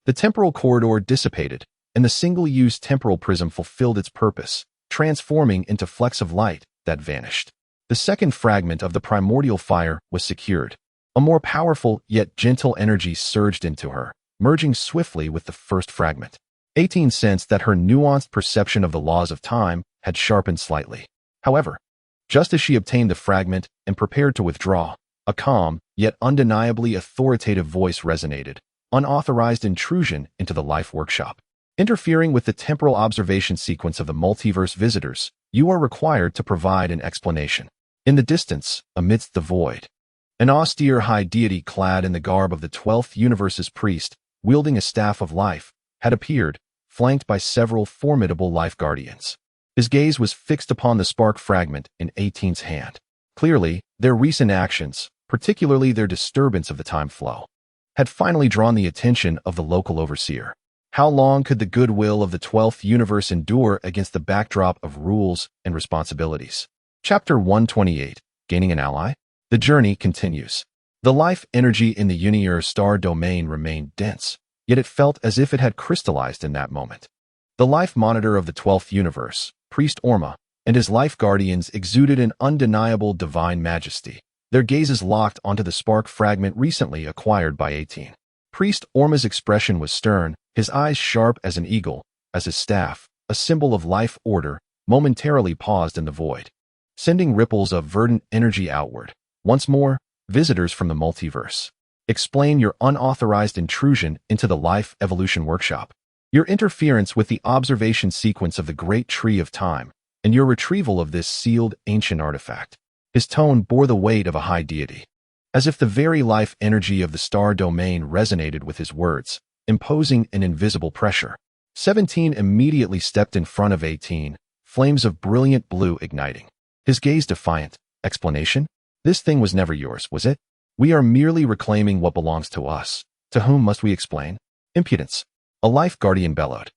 the temporal corridor dissipated, and the single-use temporal prism fulfilled its purpose, transforming into flecks of light that vanished. The second fragment of the primordial fire was secured. A more powerful yet gentle energy surged into her, merging swiftly with the first fragment. 18 sensed that her nuanced perception of the laws of time had sharpened slightly. However, just as she obtained the fragment and prepared to withdraw, a calm, yet undeniably authoritative voice resonated, unauthorized intrusion into the life workshop. Interfering with the temporal observation sequence of the multiverse visitors, you are required to provide an explanation. In the distance, amidst the void, an austere high deity clad in the garb of the 12th universe's priest, wielding a staff of life, had appeared, flanked by several formidable life guardians. His gaze was fixed upon the spark fragment in 18's hand. Clearly, their recent actions, particularly their disturbance of the time flow, had finally drawn the attention of the local overseer. How long could the goodwill of the 12th universe endure against the backdrop of rules and responsibilities? Chapter 128, Gaining an Ally? The journey continues. The life energy in the Universe star domain remained dense, yet it felt as if it had crystallized in that moment. The life monitor of the 12th universe, Priest Orma, and his life guardians exuded an undeniable divine majesty, their gazes locked onto the spark fragment recently acquired by 18. Priest Orma's expression was stern, his eyes sharp as an eagle, as his staff, a symbol of life order, momentarily paused in the void, sending ripples of verdant energy outward. Once more, visitors from the multiverse, explain your unauthorized intrusion into the Life Evolution Workshop, your interference with the observation sequence of the Great Tree of Time, and your retrieval of this sealed ancient artifact. His tone bore the weight of a high deity, as if the very life energy of the star domain resonated with his words, imposing an invisible pressure. 17 immediately stepped in front of 18, flames of brilliant blue igniting. His gaze defiant. Explanation? This thing was never yours, was it? We are merely reclaiming what belongs to us. To whom must we explain? Impudence. A life guardian bellowed,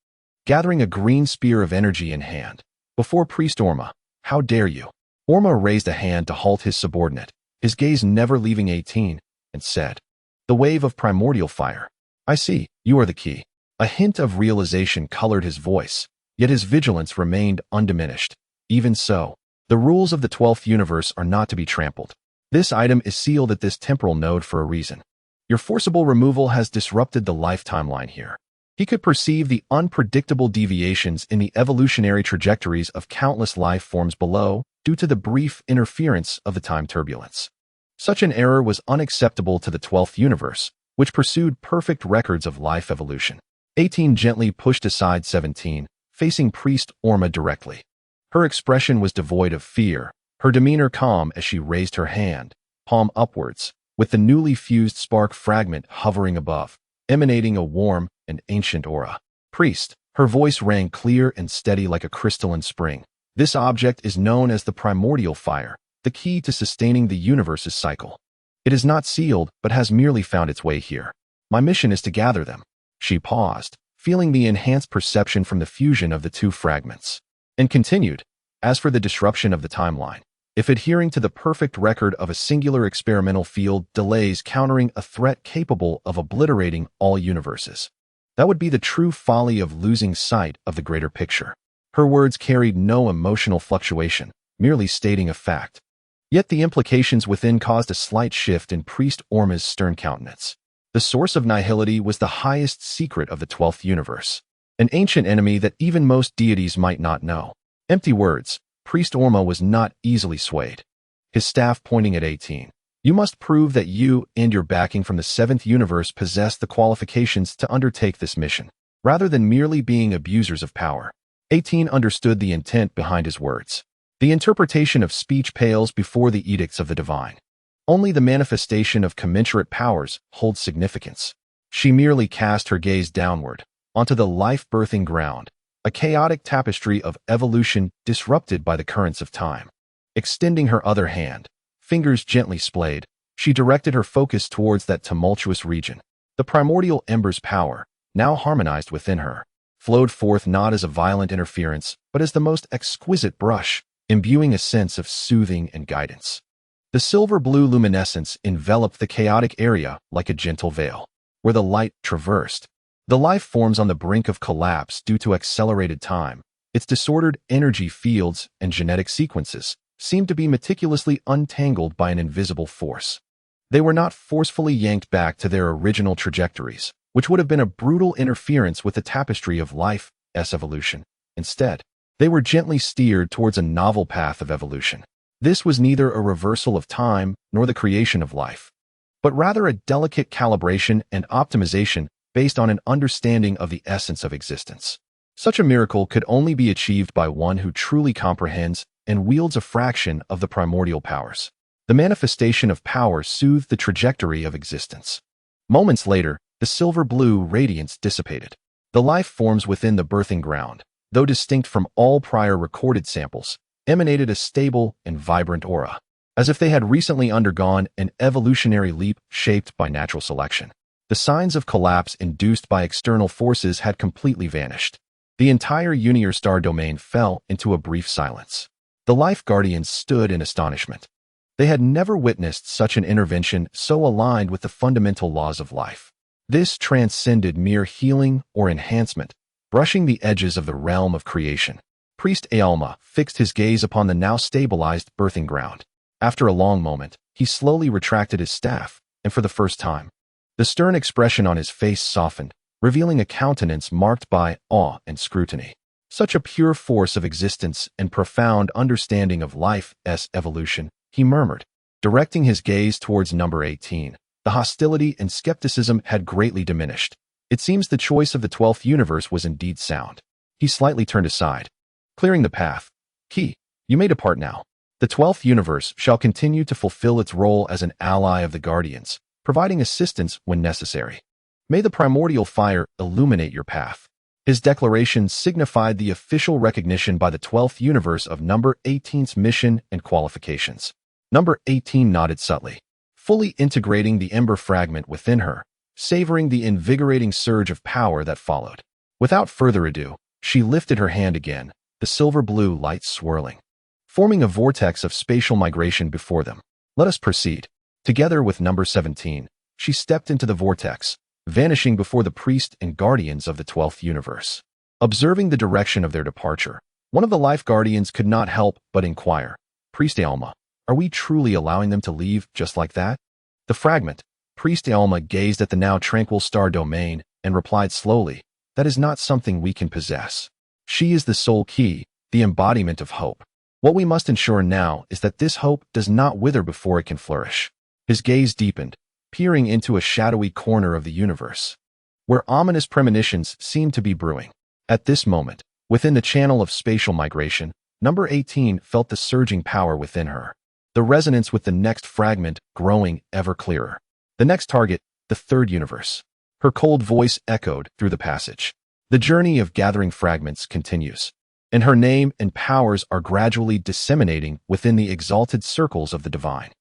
gathering a green spear of energy in hand. Before Priest Orma, how dare you? Orma raised a hand to halt his subordinate, his gaze never leaving 18, and said, the wave of primordial fire. I see, you are the key. A hint of realization colored his voice, yet his vigilance remained undiminished. Even so, the rules of the 12th universe are not to be trampled. This item is sealed at this temporal node for a reason. Your forcible removal has disrupted the life timeline here. He could perceive the unpredictable deviations in the evolutionary trajectories of countless life forms below, due to the brief interference of the time turbulence. Such an error was unacceptable to the 12th universe, which pursued perfect records of life evolution. 18 gently pushed aside 17, facing Priest Orma directly. Her expression was devoid of fear, her demeanor calm as she raised her hand, palm upwards, with the newly fused spark fragment hovering above, emanating a warm and ancient aura. Priest, her voice rang clear and steady like a crystalline spring. This object is known as the primordial fire, the key to sustaining the universe's cycle. It is not sealed, but has merely found its way here. My mission is to gather them. She paused, feeling the enhanced perception from the fusion of the two fragments, and continued, as for the disruption of the timeline, if adhering to the perfect record of a singular experimental field delays countering a threat capable of obliterating all universes, that would be the true folly of losing sight of the greater picture. Her words carried no emotional fluctuation, merely stating a fact. Yet the implications within caused a slight shift in Priest Orma's stern countenance. The source of nihility was the highest secret of the 12th universe, an ancient enemy that even most deities might not know. Empty words. Priest Orma was not easily swayed. His staff pointing at 18. You must prove that you and your backing from the 7th universe possess the qualifications to undertake this mission, rather than merely being abusers of power. 18 understood the intent behind his words. The interpretation of speech pales before the edicts of the divine. Only the manifestation of commensurate powers holds significance. She merely cast her gaze downward, onto the life-birthing ground, a chaotic tapestry of evolution disrupted by the currents of time. Extending her other hand, fingers gently splayed, she directed her focus towards that tumultuous region. The primordial ember's power, now harmonized within her, flowed forth not as a violent interference, but as the most exquisite brush, imbuing a sense of soothing and guidance. The silver-blue luminescence enveloped the chaotic area like a gentle veil. Where the light traversed, the life forms on the brink of collapse due to accelerated time, its disordered energy fields and genetic sequences seemed to be meticulously untangled by an invisible force. They were not forcefully yanked back to their original trajectories, which would have been a brutal interference with the tapestry of life's evolution. Instead, they were gently steered towards a novel path of evolution. This was neither a reversal of time nor the creation of life, but rather a delicate calibration and optimization based on an understanding of the essence of existence. Such a miracle could only be achieved by one who truly comprehends and wields a fraction of the primordial powers. The manifestation of power soothed the trajectory of existence. Moments later, the silver-blue radiance dissipated. The life forms within the birthing ground, though distinct from all prior recorded samples, emanated a stable and vibrant aura, as if they had recently undergone an evolutionary leap shaped by natural selection. The signs of collapse induced by external forces had completely vanished. The entire Unior star domain fell into a brief silence. The Life Guardians stood in astonishment. They had never witnessed such an intervention so aligned with the fundamental laws of life. This transcended mere healing or enhancement, brushing the edges of the realm of creation. Priest Aelma fixed his gaze upon the now stabilized birthing ground. After a long moment, he slowly retracted his staff, and for the first time, the stern expression on his face softened, revealing a countenance marked by awe and scrutiny. Such a pure force of existence and profound understanding of life's evolution, he murmured, directing his gaze towards number 18. The hostility and skepticism had greatly diminished. It seems the choice of the 12th universe was indeed sound. He slightly turned aside, clearing the path. Key, you may depart now. The 12th universe shall continue to fulfill its role as an ally of the Guardians, providing assistance when necessary. May the primordial fire illuminate your path. His declaration signified the official recognition by the 12th universe of number 18's mission and qualifications. Number 18 nodded subtly, fully integrating the ember fragment within her, savoring the invigorating surge of power that followed. Without further ado, she lifted her hand again, the silver-blue light swirling, forming a vortex of spatial migration before them. Let us proceed. Together with number 17, she stepped into the vortex, vanishing before the priest and guardians of the 12th universe. Observing the direction of their departure, one of the life guardians could not help but inquire, Priest Aelma, are we truly allowing them to leave just like that? The fragment, Priest Aelma gazed at the now tranquil star domain and replied slowly, that is not something we can possess. She is the sole key, the embodiment of hope. What we must ensure now is that this hope does not wither before it can flourish. His gaze deepened, peering into a shadowy corner of the universe, where ominous premonitions seemed to be brewing. At this moment, within the channel of spatial migration, number 18 felt the surging power within her, the resonance with the next fragment growing ever clearer. The next target, the third universe. Her cold voice echoed through the passage. The journey of gathering fragments continues, and her name and powers are gradually disseminating within the exalted circles of the divine.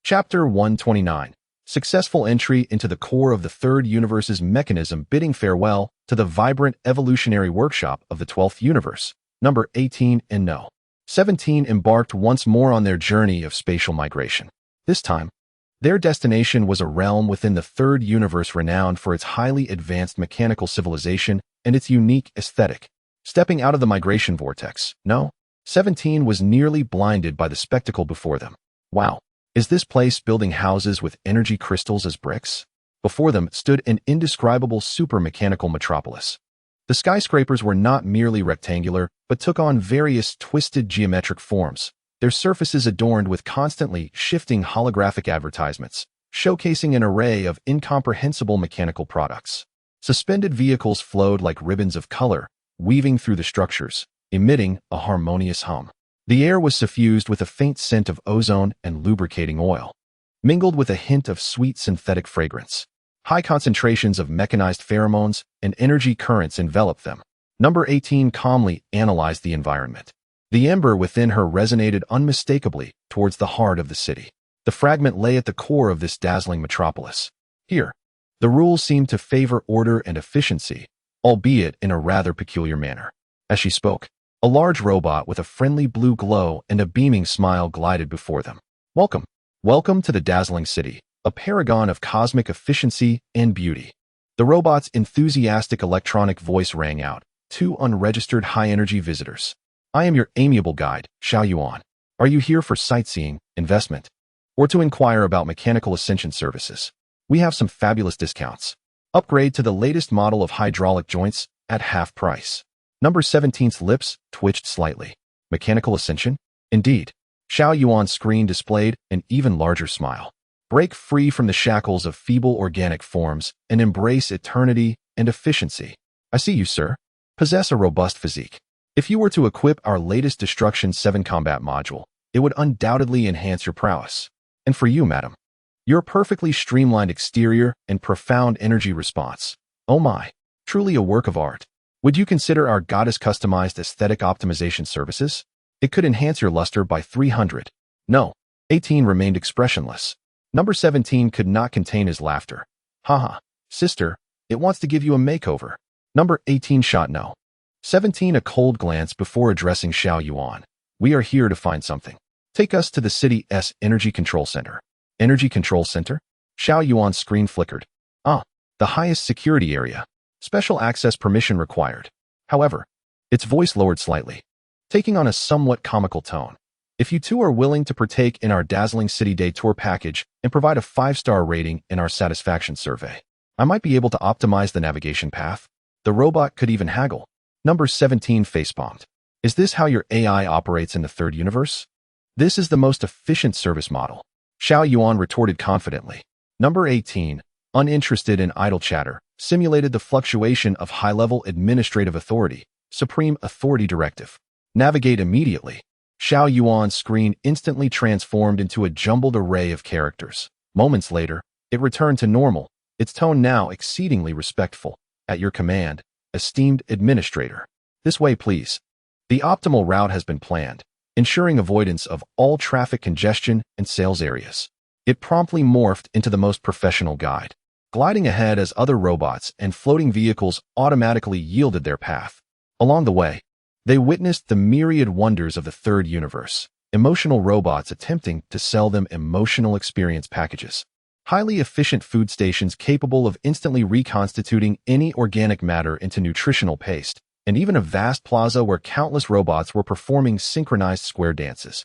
Chapter 129. Successful entry into the core of the third universe's mechanism, bidding farewell to the vibrant evolutionary workshop of the 12th universe. Number 18 and No. 17 embarked once more on their journey of spatial migration. This time, their destination was a realm within the third universe renowned for its highly advanced mechanical civilization and its unique aesthetic. Stepping out of the migration vortex, No. 17 was nearly blinded by the spectacle before them. Wow, is this place building houses with energy crystals as bricks? Before them stood an indescribable super-mechanical metropolis. The skyscrapers were not merely rectangular, but took on various twisted geometric forms, their surfaces adorned with constantly shifting holographic advertisements, showcasing an array of incomprehensible mechanical products. Suspended vehicles flowed like ribbons of color, weaving through the structures, emitting a harmonious hum. The air was suffused with a faint scent of ozone and lubricating oil, mingled with a hint of sweet synthetic fragrance. High concentrations of mechanized pheromones and energy currents enveloped them. Number 18 calmly analyzed the environment. The ember within her resonated unmistakably towards the heart of the city. The fragment lay at the core of this dazzling metropolis. Here, the rules seemed to favor order and efficiency, albeit in a rather peculiar manner. As she spoke, a large robot with a friendly blue glow and a beaming smile glided before them. Welcome. Welcome to the dazzling city, a paragon of cosmic efficiency and beauty. The robot's enthusiastic electronic voice rang out, two unregistered high-energy visitors. I am your amiable guide, Xiao Yuan. Are you here for sightseeing, investment, or to inquire about mechanical ascension services? We have some fabulous discounts. Upgrade to the latest model of hydraulic joints at half price. Number 17's lips twitched slightly. Mechanical ascension? Indeed. Xiao Yuan's screen displayed an even larger smile. Break free from the shackles of feeble organic forms and embrace eternity and efficiency. I see you, sir. Possess a robust physique. If you were to equip our latest Destruction 7 combat module, it would undoubtedly enhance your prowess. And for you, madam, your perfectly streamlined exterior and profound energy response. Oh my, truly a work of art. Would you consider our goddess-customized aesthetic optimization services? It could enhance your luster by 300. No. 18 remained expressionless. Number 17 could not contain his laughter. Haha, sister, it wants to give you a makeover. Number 18 shot No. 17 a cold glance before addressing Xiao Yuan. We are here to find something. Take us to the city's Energy Control Center. Energy Control Center? Xiao Yuan's screen flickered. Ah, the highest security area. Special access permission required. However, its voice lowered slightly, taking on a somewhat comical tone. If you two are willing to partake in our dazzling city day tour package and provide a 5-star rating in our satisfaction survey, I might be able to optimize the navigation path. The robot could even haggle. Number 17 facepalmed. Is this how your AI operates in the third universe? This is the most efficient service model. Xiao Yuan retorted confidently. Number 18, uninterested in idle chatter, simulated the fluctuation of high-level administrative authority, Supreme Authority Directive. Navigate immediately. Xiao Yuan's screen instantly transformed into a jumbled array of characters. Moments later, it returned to normal, its tone now exceedingly respectful. At your command, esteemed administrator. This way, please. The optimal route has been planned, ensuring avoidance of all traffic congestion and sales areas. It promptly morphed into the most professional guide, gliding ahead as other robots and floating vehicles automatically yielded their path. Along the way, they witnessed the myriad wonders of the third universe, emotional robots attempting to sell them emotional experience packages, highly efficient food stations capable of instantly reconstituting any organic matter into nutritional paste, and even a vast plaza where countless robots were performing synchronized square dances,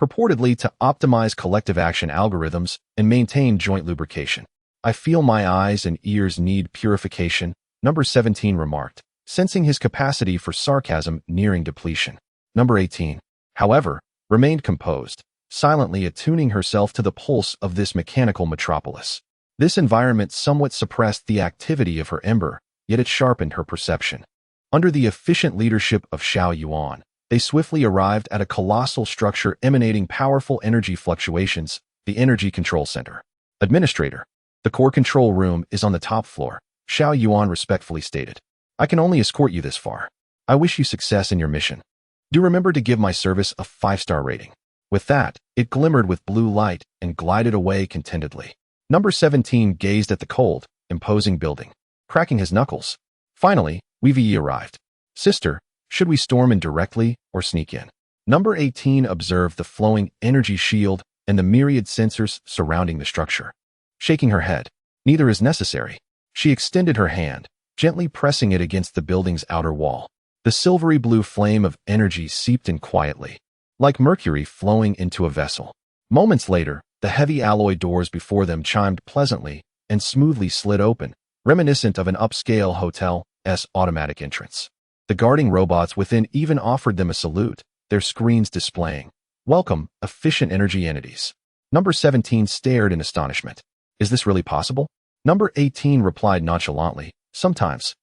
purportedly to optimize collective action algorithms and maintain joint lubrication. I feel my eyes and ears need purification, Number 17 remarked, sensing his capacity for sarcasm nearing depletion. Number 18, however, remained composed, silently attuning herself to the pulse of this mechanical metropolis. This environment somewhat suppressed the activity of her ember, yet it sharpened her perception. Under the efficient leadership of Xiao Yuan, they swiftly arrived at a colossal structure emanating powerful energy fluctuations, the Energy Control Center. Administrator, the core control room is on the top floor, Xiao Yuan respectfully stated. I can only escort you this far. I wish you success in your mission. Do remember to give my service a 5-star rating. With that, it glimmered with blue light and glided away contentedly. Number 17 gazed at the cold, imposing building, cracking his knuckles. Finally, Wei Yi arrived. Sister, should we storm in directly or sneak in? Number 18 observed the flowing energy shield and the myriad sensors surrounding the structure. Shaking her head, neither is necessary. She extended her hand, gently pressing it against the building's outer wall. The silvery blue flame of energy seeped in quietly, like mercury flowing into a vessel. Moments later, the heavy alloy doors before them chimed pleasantly and smoothly slid open, reminiscent of an upscale hotel's automatic entrance. The guarding robots within even offered them a salute, their screens displaying, "Welcome, efficient energy entities." Number 17 stared in astonishment. Is this really possible? Number 18 replied nonchalantly, sometimes.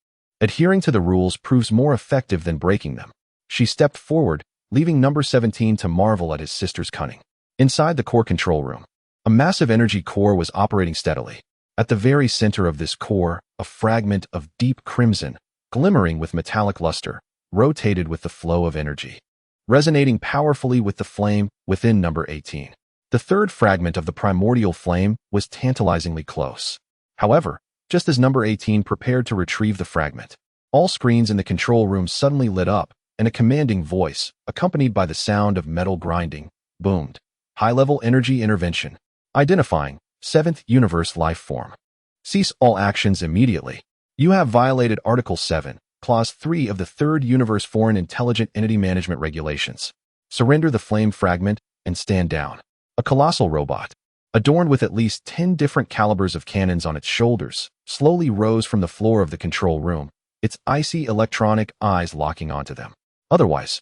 Adhering to the rules proves more effective than breaking them. She stepped forward, leaving number 17 to marvel at his sister's cunning. Inside the core control room, a massive energy core was operating steadily. At the very center of this core, a fragment of deep crimson, glimmering with metallic luster, rotated with the flow of energy, resonating powerfully with the flame within number 18. The third fragment of the primordial flame was tantalizingly close. However, just as number 18 prepared to retrieve the fragment, all screens in the control room suddenly lit up, and a commanding voice, accompanied by the sound of metal grinding, boomed. High-level energy intervention. Identifying 7th universe life form. Cease all actions immediately. You have violated Article 7, Clause 3 of the 3rd Universe Foreign Intelligent Entity Management Regulations. Surrender the flame fragment and stand down. A colossal robot, adorned with at least 10 different calibers of cannons on its shoulders, slowly rose from the floor of the control room, its icy electronic eyes locking onto them. Otherwise,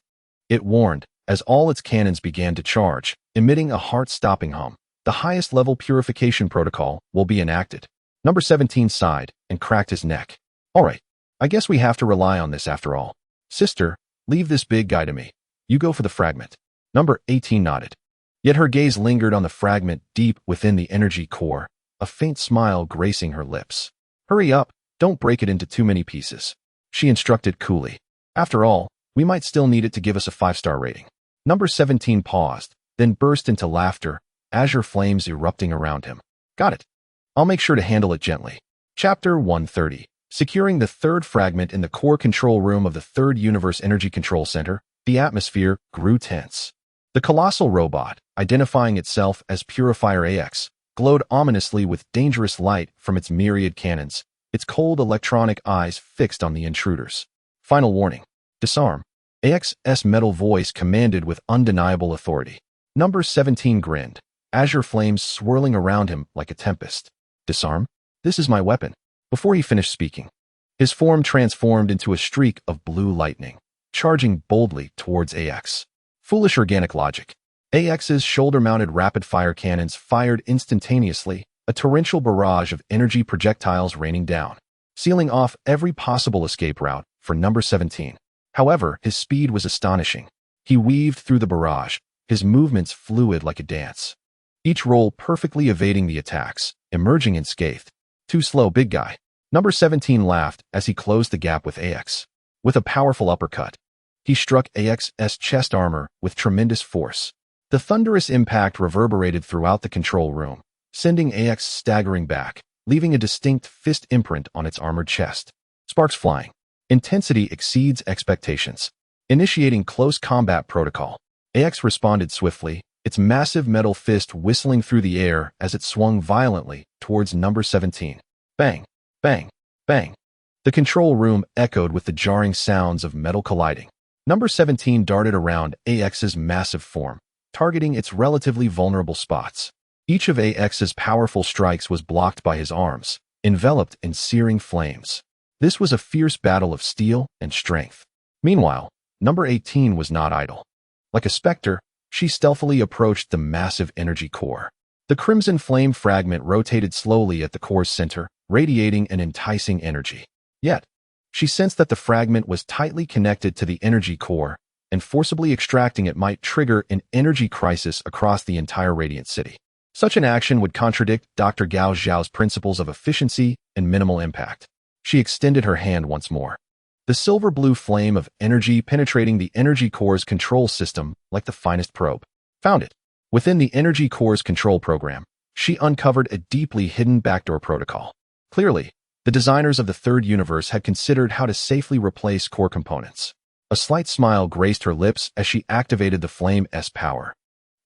it warned, as all its cannons began to charge, emitting a heart-stopping hum. The highest level purification protocol will be enacted. Number 17 sighed and cracked his neck. All right, I guess we have to rely on this after all. Sister, leave this big guy to me. You go for the fragment. Number 18 nodded. Yet her gaze lingered on the fragment deep within the energy core, a faint smile gracing her lips. Hurry up, don't break it into too many pieces. She instructed coolly. After all, we might still need it to give us a 5-star rating. Number 17 paused, then burst into laughter, azure flames erupting around him. Got it. I'll make sure to handle it gently. Chapter 130. Securing the third fragment in the core control room of the 3rd Universe Energy Control Center, the atmosphere grew tense. The colossal robot, identifying itself as Purifier AX, glowed ominously with dangerous light from its myriad cannons, its cold electronic eyes fixed on the intruders. Final warning. Disarm. AX's metal voice commanded with undeniable authority. Number 17 grinned, azure flames swirling around him like a tempest. Disarm? This is my weapon. Before he finished speaking, his form transformed into a streak of blue lightning, charging boldly towards AX. Foolish organic logic. AX's shoulder-mounted rapid-fire cannons fired instantaneously, a torrential barrage of energy projectiles raining down, sealing off every possible escape route for number 17. However, his speed was astonishing. He weaved through the barrage, his movements fluid like a dance, each roll perfectly evading the attacks, emerging unscathed. Too slow, big guy. Number 17 laughed as he closed the gap with AX. With a powerful uppercut, he struck AX's chest armor with tremendous force. The thunderous impact reverberated throughout the control room, sending AX staggering back, leaving a distinct fist imprint on its armored chest. Sparks flying. Intensity exceeds expectations. Initiating close combat protocol. AX responded swiftly, its massive metal fist whistling through the air as it swung violently towards number 17. Bang, bang, bang. The control room echoed with the jarring sounds of metal colliding. Number 17 darted around AX's massive form, targeting its relatively vulnerable spots. Each of AX's powerful strikes was blocked by his arms, enveloped in searing flames. This was a fierce battle of steel and strength. Meanwhile, number 18 was not idle. Like a specter, She stealthily approached the massive energy core. The crimson flame fragment rotated slowly at the core's center, radiating an enticing energy. Yet, she sensed that the fragment was tightly connected to the energy core, and forcibly extracting it might trigger an energy crisis across the entire Radiant City. Such an action would contradict Dr. Gao Zhao's principles of efficiency and minimal impact. She extended her hand once more. The silver-blue flame of energy penetrating the energy core's control system like the finest probe. Found it. Within the energy core's control program, she uncovered a deeply hidden backdoor protocol. Clearly, the designers of the third universe had considered how to safely replace core components. A slight smile graced her lips as she activated the Flame's power,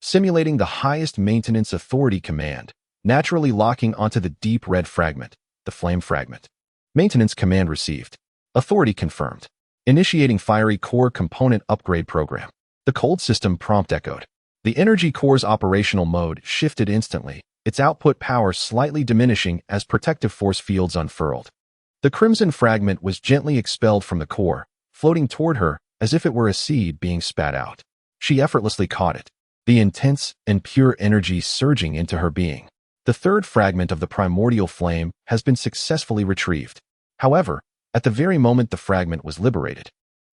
simulating the highest maintenance authority command, naturally locking onto the deep red fragment, the flame fragment. Maintenance command received. Authority confirmed. Initiating fiery core component upgrade program. The cold system prompt echoed. The energy core's operational mode shifted instantly, its output power slightly diminishing as protective force fields unfurled. The crimson fragment was gently expelled from the core, floating toward her as if it were a seed being spat out. She effortlessly caught it, the intense and pure energy surging into her being. The third fragment of the primordial flame has been successfully retrieved. However, at the very moment the fragment was liberated,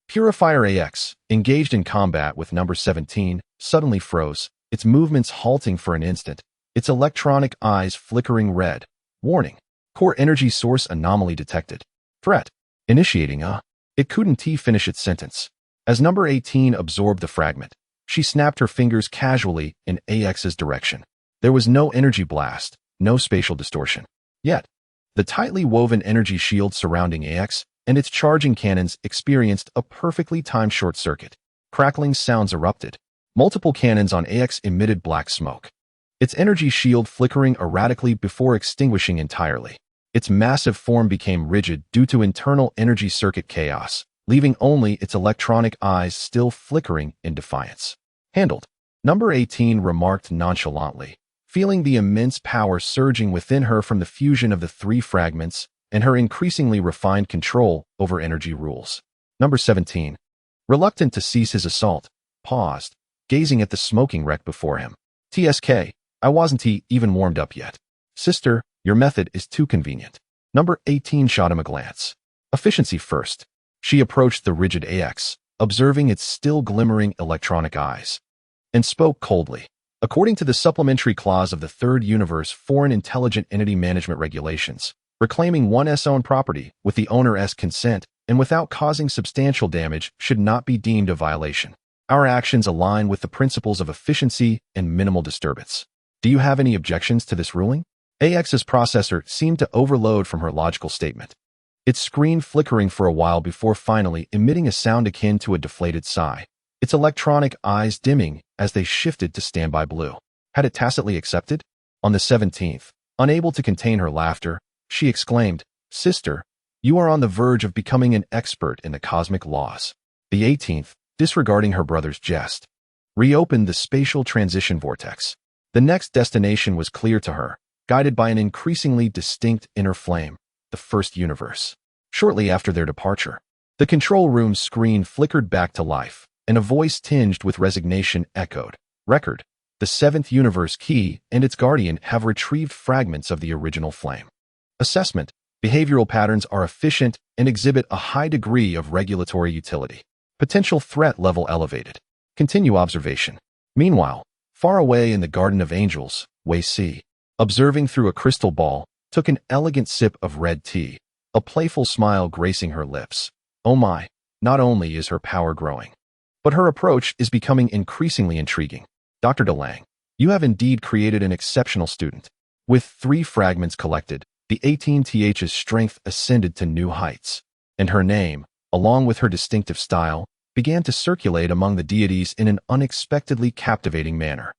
Purifier AX, engaged in combat with number 17, suddenly froze, its movements halting for an instant, its electronic eyes flickering red. Warning. Core energy source anomaly detected. Threat. Initiating a. It couldn't finish its sentence. As number 18 absorbed the fragment, she snapped her fingers casually in AX's direction. There was no energy blast, no spatial distortion. Yet, the tightly woven energy shield surrounding AX and its charging cannons experienced a perfectly timed short circuit. Crackling sounds erupted. Multiple cannons on AX emitted black smoke, its energy shield flickering erratically before extinguishing entirely. Its massive form became rigid due to internal energy circuit chaos, leaving only its electronic eyes still flickering in defiance. Handled. Number 18 remarked nonchalantly, feeling the immense power surging within her from the fusion of the three fragments and her increasingly refined control over energy rules. Number 17, reluctant to cease his assault, paused, gazing at the smoking wreck before him. TSK, I wasn't even warmed up yet. Sister, your method is too convenient. Number 18 shot him a glance. Efficiency first. She approached the rigid AX, observing its still glimmering electronic eyes, and spoke coldly. According to the supplementary clause of the Third Universe Foreign Intelligent Entity Management Regulations, reclaiming one's own property with the owner's consent and without causing substantial damage should not be deemed a violation. Our actions align with the principles of efficiency and minimal disturbance. Do you have any objections to this ruling? AX's processor seemed to overload from her logical statement, its screen flickering for a while before finally emitting a sound akin to a deflated sigh, its electronic eyes dimming as they shifted to standby blue. Had it tacitly accepted? On the 17th, unable to contain her laughter, she exclaimed, Sister, you are on the verge of becoming an expert in the cosmic laws. The 18th, disregarding her brother's jest, reopened the spatial transition vortex. The next destination was clear to her, guided by an increasingly distinct inner flame, the first universe. Shortly after their departure, the control room's screen flickered back to life, and a voice tinged with resignation echoed, Record, the seventh universe key and its guardian have retrieved fragments of the original flame. Assessment, behavioral patterns are efficient and exhibit a high degree of regulatory utility. Potential threat level elevated. Continue observation. Meanwhile, far away in the Garden of Angels, Wei Si, observing through a crystal ball, took an elegant sip of red tea, a playful smile gracing her lips. Oh my, not only is her power growing, but her approach is becoming increasingly intriguing. Dr. DeLang, you have indeed created an exceptional student. With 3 fragments collected, the 18th's strength ascended to new heights, and her name, along with her distinctive style, began to circulate among the deities in an unexpectedly captivating manner.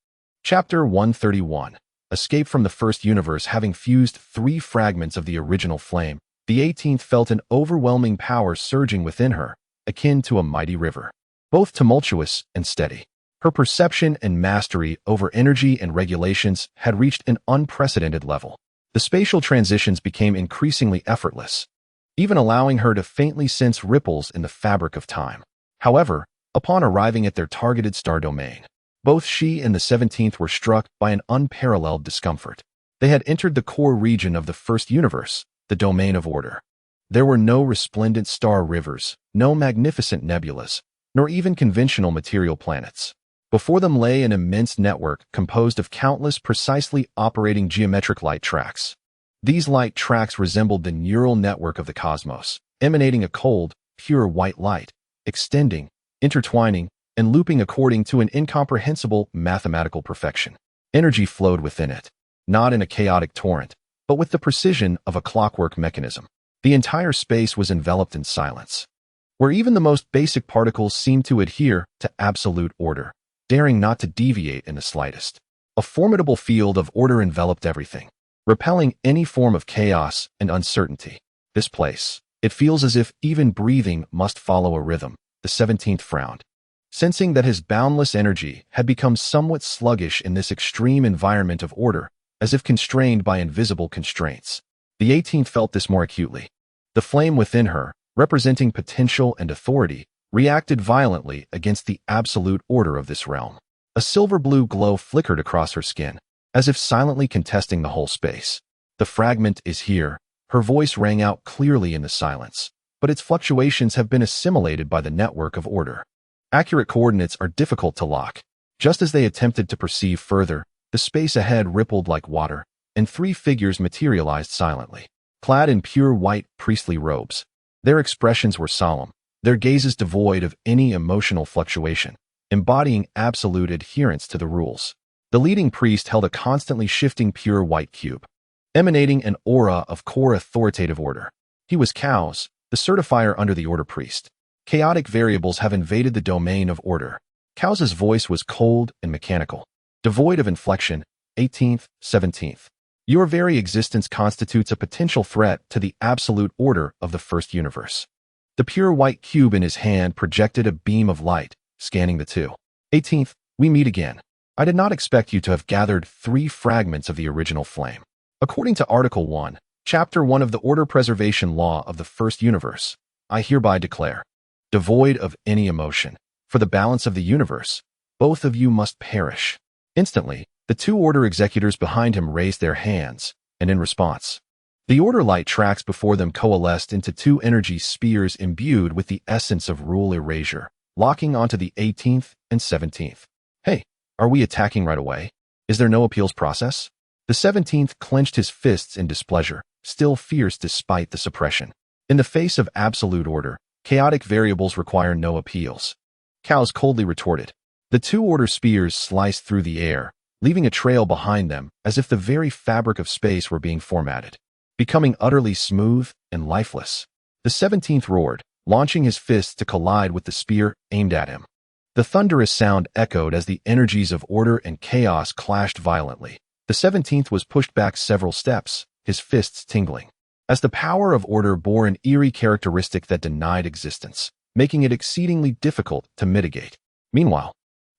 Chapter 131. Escape from the first universe. Having fused 3 fragments of the original flame, the 18th felt an overwhelming power surging within her, akin to a mighty river, both tumultuous and steady. Her perception and mastery over energy and regulations had reached an unprecedented level. The spatial transitions became increasingly effortless, even allowing her to faintly sense ripples in the fabric of time. However, upon arriving at their targeted star domain, Both she and the 17th were struck by an unparalleled discomfort. They had entered the core region of the first universe, the domain of order. There were no resplendent star rivers, no magnificent nebulas, nor even conventional material planets. Before them lay an immense network composed of countless precisely operating geometric light tracks. These light tracks resembled the neural network of the cosmos, emanating a cold, pure white light, extending, intertwining, and looping according to an incomprehensible mathematical perfection. Energy flowed within it, not in a chaotic torrent, but with the precision of a clockwork mechanism. The entire space was enveloped in silence, where even the most basic particles seemed to adhere to absolute order, daring not to deviate in the slightest. A formidable field of order enveloped everything, repelling any form of chaos and uncertainty. This place, it feels as if even breathing must follow a rhythm. The 17th frowned, sensing that his boundless energy had become somewhat sluggish in this extreme environment of order, as if constrained by invisible constraints. The 18th felt this more acutely. The flame within her, representing potential and authority, reacted violently against the absolute order of this realm. A silver-blue glow flickered across her skin, as if silently contesting the whole space. The fragment is here. Her voice rang out clearly in the silence, but its fluctuations have been assimilated by the network of order. Accurate coordinates are difficult to lock. Just as they attempted to perceive further, the space ahead rippled like water, and three figures materialized silently, clad in pure white priestly robes. Their expressions were solemn, their gazes devoid of any emotional fluctuation, embodying absolute adherence to the rules. The leading priest held a constantly shifting pure white cube, emanating an aura of core authoritative order. He was Chaos, the certifier under the order priest. Chaotic variables have invaded the domain of order. Chaos's voice was cold and mechanical, devoid of inflection. 18th, 17th. Your very existence constitutes a potential threat to the absolute order of the first universe. The pure white cube in his hand projected a beam of light, scanning the two. 18th, we meet again. I did not expect you to have gathered 3 fragments of the original flame. According to Article 1, Chapter 1 of the Order Preservation Law of the First Universe, I hereby declare, devoid of any emotion, for the balance of the universe, both of you must perish. Instantly, the 2 Order executors behind him raised their hands, and in response, the Order light tracks before them coalesced into 2 energy spheres imbued with the essence of rule erasure, locking onto the 18th and 17th. Hey, are we attacking right away? Is there no appeals process? The 17th clenched his fists in displeasure, still fierce despite the suppression. In the face of absolute order, chaotic variables require no appeals. Chaos coldly retorted. The 2 Order spears sliced through the air, leaving a trail behind them as if the very fabric of space were being formatted, becoming utterly smooth and lifeless. The 17th roared, launching his fists to collide with the spear aimed at him. The thunderous sound echoed as the energies of order and chaos clashed violently. The 17th was pushed back several steps, his fists tingling, as the power of order bore an eerie characteristic that denied existence, making it exceedingly difficult to mitigate. Meanwhile,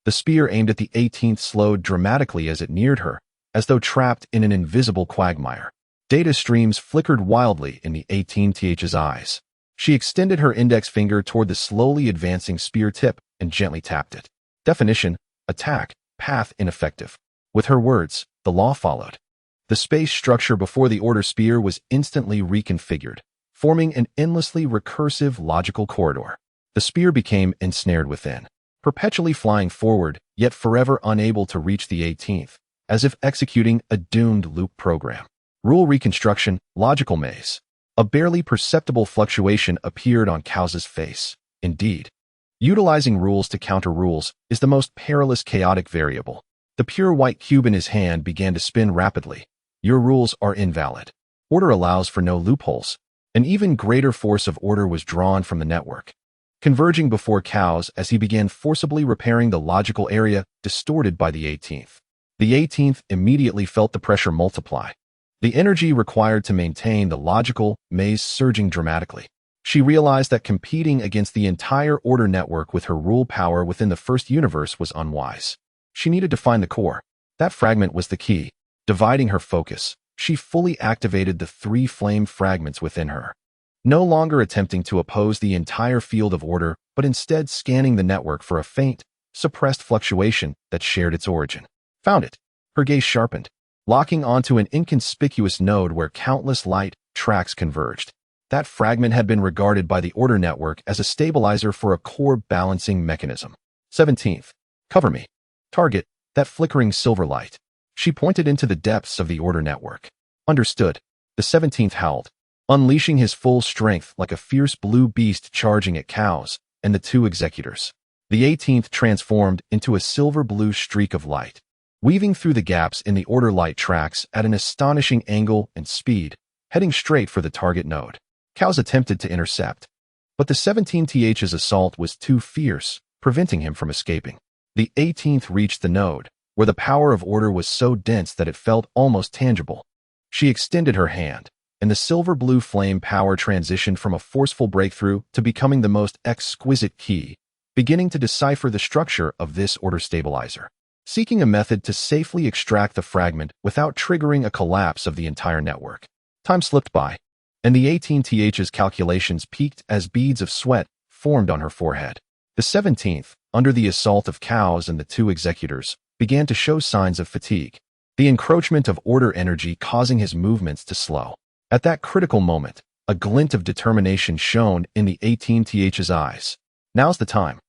the spear aimed at the 18th slowed dramatically as it neared her, as though trapped in an invisible quagmire. Data streams flickered wildly in the 18th's eyes. She extended her index finger toward the slowly advancing spear tip and gently tapped it. Definition: attack, path ineffective. With her words, the law followed. The space structure before the order spear was instantly reconfigured, forming an endlessly recursive logical corridor. The spear became ensnared within, perpetually flying forward, yet forever unable to reach the 18th, as if executing a doomed loop program. Rule reconstruction, logical maze. A barely perceptible fluctuation appeared on Chaos's face. Indeed, utilizing rules to counter rules is the most perilous chaotic variable. The pure white cube in his hand began to spin rapidly. Your rules are invalid. Order allows for no loopholes. An even greater force of order was drawn from the network, converging before Chaos as he began forcibly repairing the logical area distorted by the 18th. The 18th immediately felt the pressure multiply, the energy required to maintain the logical maze surging dramatically. She realized that competing against the entire order network with her rule power within the first universe was unwise. She needed to find the core. That fragment was the key. Dividing her focus, she fully activated the 3 flame fragments within her, no longer attempting to oppose the entire field of order, but instead scanning the network for a faint, suppressed fluctuation that shared its origin. Found it. Her gaze sharpened, locking onto an inconspicuous node where countless light tracks converged. That fragment had been regarded by the Order network as a stabilizer for a core balancing mechanism. 17th. Cover me. Target, that flickering silver light. She pointed into the depths of the Order network. Understood. The 17th howled, unleashing his full strength like a fierce blue beast charging at cows and the two executors. The 18th transformed into a silver-blue streak of light, weaving through the gaps in the Order light tracks at an astonishing angle and speed, heading straight for the target node. Cows attempted to intercept, but the 17th's assault was too fierce, preventing him from escaping. The 18th reached the node, where the power of Order was so dense that it felt almost tangible. She extended her hand, and the silver-blue flame power transitioned from a forceful breakthrough to becoming the most exquisite key, beginning to decipher the structure of this Order stabilizer, seeking a method to safely extract the fragment without triggering a collapse of the entire network. Time slipped by, and the 18th's calculations peaked as beads of sweat formed on her forehead. The 17th, under the assault of cows and the two executors, began to show signs of fatigue, the encroachment of Order energy causing his movements to slow. At that critical moment, a glint of determination shone in the 18th's eyes. Now's the time.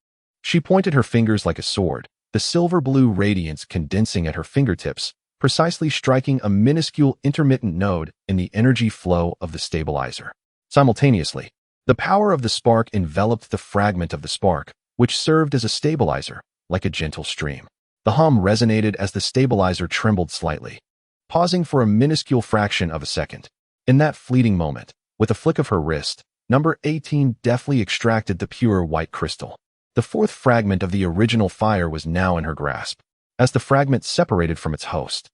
She pointed her fingers like a sword, the silver-blue radiance condensing at her fingertips, precisely striking a minuscule intermittent node in the energy flow of the stabilizer. Simultaneously, the power of the spark enveloped the fragment of the spark, which served as a stabilizer, like a gentle stream. The hum resonated as the stabilizer trembled slightly, pausing for a minuscule fraction of a second. In that fleeting moment, with a flick of her wrist, number 18 deftly extracted the pure white crystal. The fourth fragment of the original fire was now in her grasp. As the fragment separated from its host,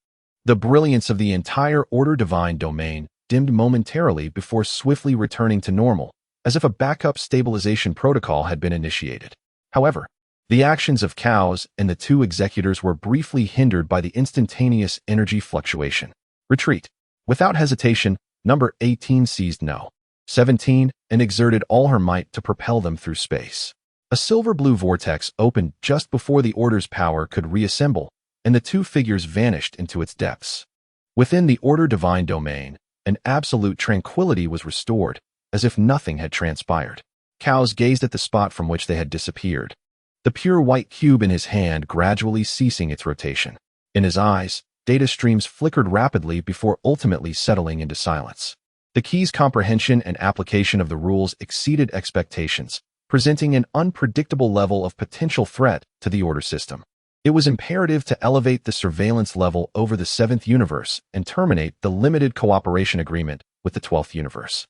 the brilliance of the entire Order divine domain dimmed momentarily before swiftly returning to normal, as if a backup stabilization protocol had been initiated. However, the actions of cows and the two executors were briefly hindered by the instantaneous energy fluctuation. Retreat. Without hesitation, number 18 seized No. 17 and exerted all her might to propel them through space. A silver-blue vortex opened just before the Order's power could reassemble, and the two figures vanished into its depths. Within the Order divine domain, an absolute tranquility was restored, as if nothing had transpired. Cows gazed at the spot from which they had disappeared, the pure white cube in his hand gradually ceasing its rotation. In his eyes, data streams flickered rapidly before ultimately settling into silence. The key's comprehension and application of the rules exceeded expectations, presenting an unpredictable level of potential threat to the Order system. It was imperative to elevate the surveillance level over the 7th universe and terminate the limited cooperation agreement with the 12th universe.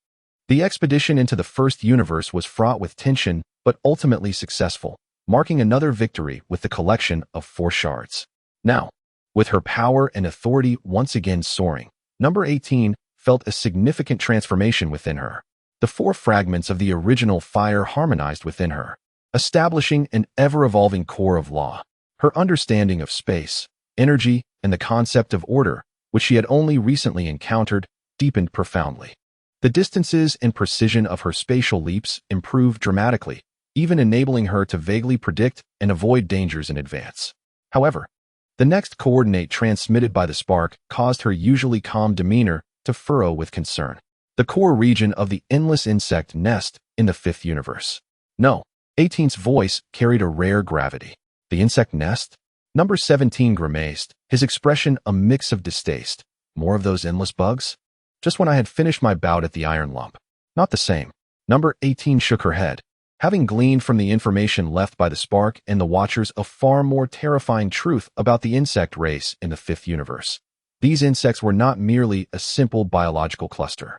The expedition into the 1st universe was fraught with tension, but ultimately successful, marking another victory with the collection of 4 shards. Now, with her power and authority once again soaring, number 18 felt a significant transformation within her. The 4 fragments of the original fire harmonized within her, establishing an ever-evolving core of law. Her understanding of space, energy, and the concept of order, which she had only recently encountered, deepened profoundly. The distances and precision of her spatial leaps improved dramatically, even enabling her to vaguely predict and avoid dangers in advance. However, the next coordinate transmitted by the spark caused her usually calm demeanor to furrow with concern. The core region of the endless insect nest in the 5th universe. No, 18's voice carried a rare gravity. The insect nest? Number 17 grimaced, his expression a mix of distaste. More of those endless bugs? Just when I had finished my bout at the iron lump. Not the same. Number 18 shook her head, having gleaned from the information left by the spark and the Watchers a far more terrifying truth about the insect race in the 5th universe. These insects were not merely a simple biological cluster.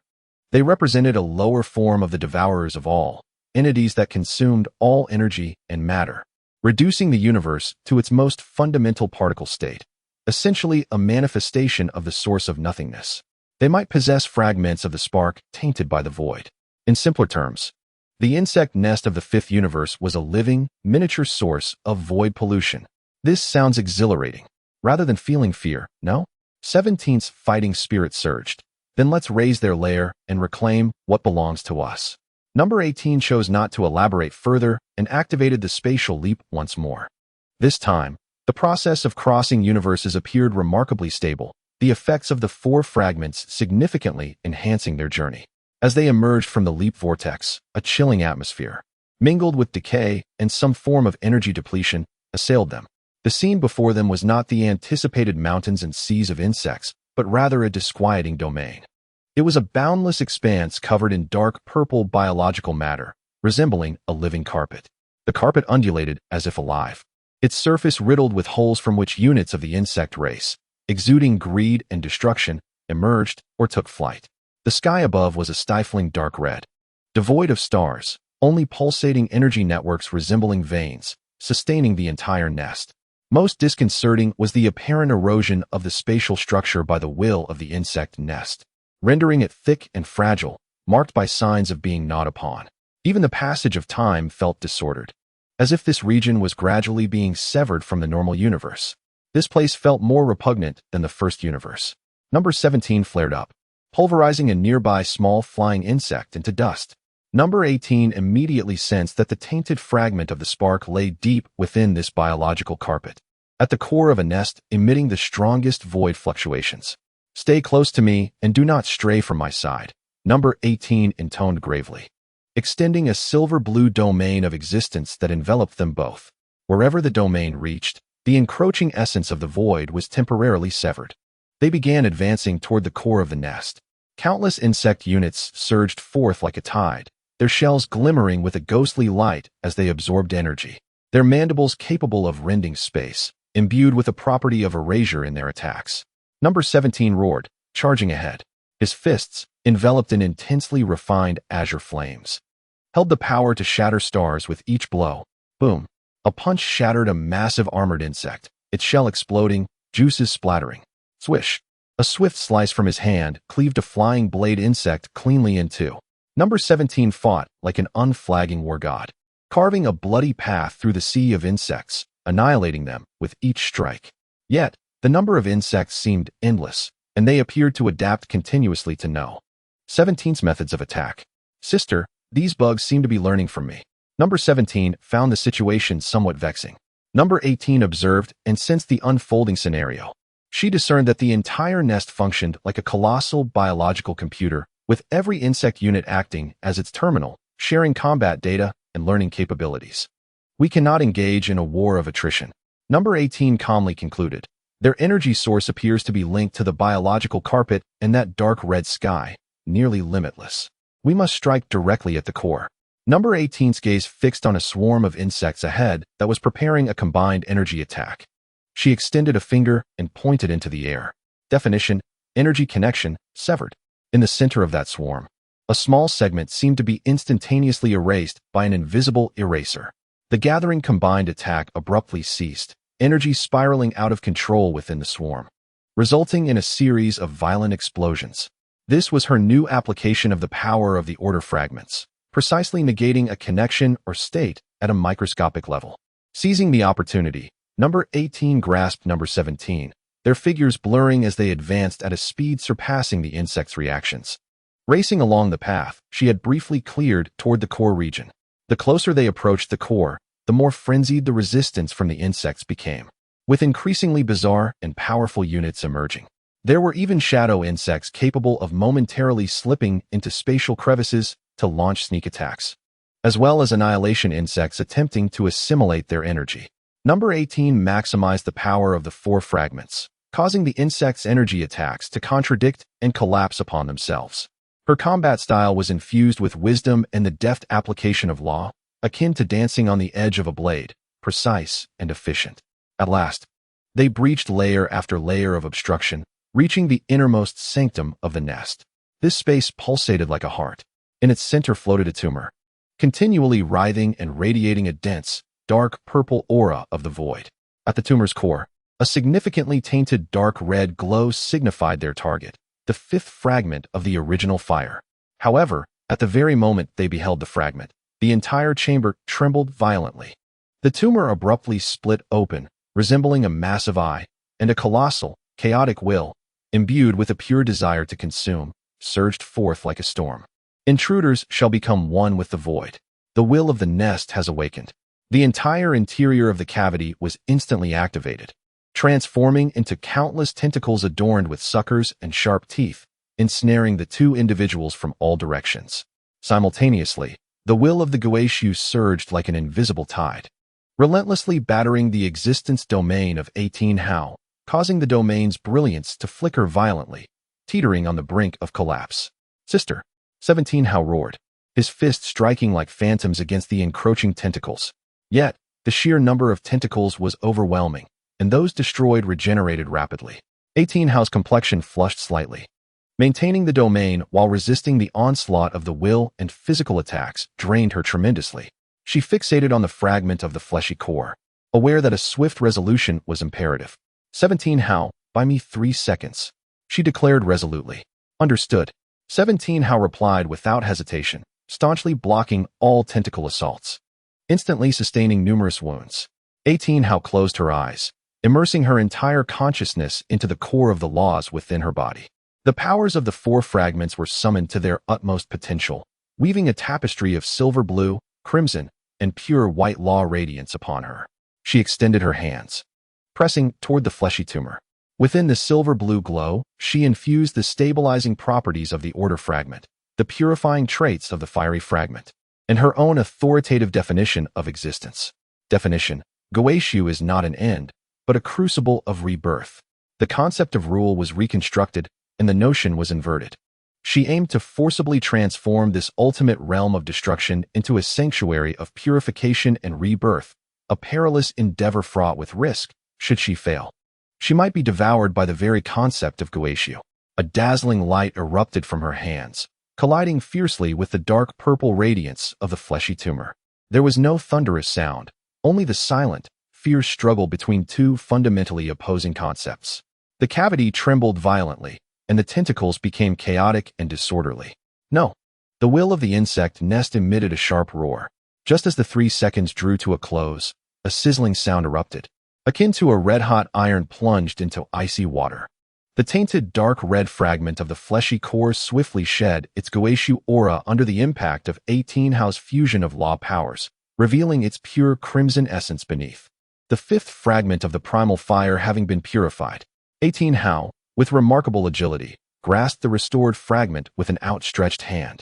They represented a lower form of the devourers of all, entities that consumed all energy and matter, reducing the universe to its most fundamental particle state, essentially a manifestation of the source of nothingness. They might possess fragments of the spark tainted by the void. In simpler terms, the insect nest of the 5th universe was a living, miniature source of void pollution. This sounds exhilarating. Rather than feeling fear, no? 17's fighting spirit surged. Then let's raise their lair and reclaim what belongs to us. Number 18 chose not to elaborate further and activated the spatial leap once more. This time, the process of crossing universes appeared remarkably stable, the effects of the 4 fragments significantly enhancing their journey. As they emerged from the leap vortex, a chilling atmosphere, mingled with decay and some form of energy depletion, assailed them. The scene before them was not the anticipated mountains and seas of insects, but rather a disquieting domain. It was a boundless expanse covered in dark purple biological matter, resembling a living carpet. The carpet undulated as if alive, its surface riddled with holes from which units of the insect race, exuding greed and destruction, emerged or took flight. The sky above was a stifling dark red, devoid of stars, only pulsating energy networks resembling veins, sustaining the entire nest. Most disconcerting was the apparent erosion of the spatial structure by the will of the insect nest, rendering it thick and fragile, marked by signs of being gnawed upon. Even the passage of time felt disordered, as if this region was gradually being severed from the normal universe. This place felt more repugnant than the first universe. Number 17 flared up, pulverizing a nearby small flying insect into dust. Number 18 immediately sensed that the tainted fragment of the spark lay deep within this biological carpet, at the core of a nest emitting the strongest void fluctuations. "Stay close to me and do not stray from my side," Number 18 intoned gravely, extending a silver-blue domain of existence that enveloped them both. Wherever the domain reached, the encroaching essence of the void was temporarily severed. They began advancing toward the core of the nest. Countless insect units surged forth like a tide, their shells glimmering with a ghostly light as they absorbed energy, their mandibles capable of rending space, imbued with the property of erasure in their attacks. Number 17 roared, charging ahead. His fists, enveloped in intensely refined azure flames, held the power to shatter stars with each blow. Boom! A punch shattered a massive armored insect, its shell exploding, juices splattering. Swish! A swift slice from his hand cleaved a flying blade insect cleanly in two. Number 17 fought like an unflagging war god, carving a bloody path through the sea of insects, annihilating them with each strike. Yet, the number of insects seemed endless, and they appeared to adapt continuously to No. 17's methods of attack. "Sister, these bugs seem to be learning from me." Number 17 found the situation somewhat vexing. Number 18 observed and sensed the unfolding scenario. She discerned that the entire nest functioned like a colossal biological computer, with every insect unit acting as its terminal, sharing combat data and learning capabilities. "We cannot engage in a war of attrition," Number 18 calmly concluded. "Their energy source appears to be linked to the biological carpet and that dark red sky, nearly limitless. We must strike directly at the core." Number 18's gaze fixed on a swarm of insects ahead that was preparing a combined energy attack. She extended a finger and pointed into the air. Definition: energy connection severed. In the center of that swarm, a small segment seemed to be instantaneously erased by an invisible eraser. The gathering combined attack abruptly ceased, energy spiraling out of control within the swarm, resulting in a series of violent explosions. This was her new application of the power of the order fragments, precisely negating a connection or state at a microscopic level. Seizing the opportunity, Number 18 grasped Number 17, their figures blurring as they advanced at a speed surpassing the insect's reactions. Racing along the path she had briefly cleared toward the core region. The closer they approached the core, the more frenzied the resistance from the insects became, with increasingly bizarre and powerful units emerging. There were even shadow insects capable of momentarily slipping into spatial crevices to launch sneak attacks, as well as annihilation insects attempting to assimilate their energy. Number 18 maximized the power of the 4 fragments, causing the insect's energy attacks to contradict and collapse upon themselves. Her combat style was infused with wisdom and the deft application of law, akin to dancing on the edge of a blade, precise and efficient. At last, they breached layer after layer of obstruction, reaching the innermost sanctum of the nest. This space pulsated like a heart. In its center floated a tumor, continually writhing and radiating a dense, dark purple aura of the void. At the tumor's core, a significantly tainted dark red glow signified their target, the 5th fragment of the original fire. However, at the very moment they beheld the fragment, the entire chamber trembled violently. The tumor abruptly split open, resembling a massive eye, and a colossal, chaotic will, imbued with a pure desire to consume, surged forth like a storm. "Intruders shall become one with the void. The will of the nest has awakened." The entire interior of the cavity was instantly activated, transforming into countless tentacles adorned with suckers and sharp teeth, ensnaring the two individuals from all directions. Simultaneously, the will of the Goetiu surged like an invisible tide, relentlessly battering the existence domain of 18 Hao, causing the domain's brilliance to flicker violently, teetering on the brink of collapse. "Sister!" 17 Hao roared, his fists striking like phantoms against the encroaching tentacles. Yet, the sheer number of tentacles was overwhelming, and those destroyed regenerated rapidly. 18 Hao's complexion flushed slightly. Maintaining the domain while resisting the onslaught of the will and physical attacks drained her tremendously. She fixated on the fragment of the fleshy core, aware that a swift resolution was imperative. 17 Hao, buy me 3 seconds, she declared resolutely. Understood. 17 Hao replied without hesitation, staunchly blocking all tentacle assaults, instantly sustaining numerous wounds. 18 Hao closed her eyes, immersing her entire consciousness into the core of the laws within her body. The powers of the 4 fragments were summoned to their utmost potential, weaving a tapestry of silver blue, crimson, and pure white law radiance upon her. She extended her hands, pressing toward the fleshy tumor. Within the silver blue glow, she infused the stabilizing properties of the order fragment, the purifying traits of the fiery fragment, and her own authoritative definition of existence. Definition: Goetiu is not an end, but a crucible of rebirth. The concept of rule was reconstructed, and the notion was inverted. She aimed to forcibly transform this ultimate realm of destruction into a sanctuary of purification and rebirth, a perilous endeavor fraught with risk, should she fail. She might be devoured by the very concept of Goetiu. A dazzling light erupted from her hands, colliding fiercely with the dark purple radiance of the fleshy tumor. There was no thunderous sound, only the silent, fierce struggle between two fundamentally opposing concepts. The cavity trembled violently, and the tentacles became chaotic and disorderly. No. The will of the insect nest emitted a sharp roar. Just as the 3 seconds drew to a close, a sizzling sound erupted, akin to a red-hot iron plunged into icy water. The tainted dark red fragment of the fleshy core swiftly shed its Goetiu aura under the impact of 18 Hao's fusion of law powers, revealing its pure crimson essence beneath. The 5th fragment of the primal fire having been purified, 18 Hao, with remarkable agility, grasped the restored fragment with an outstretched hand.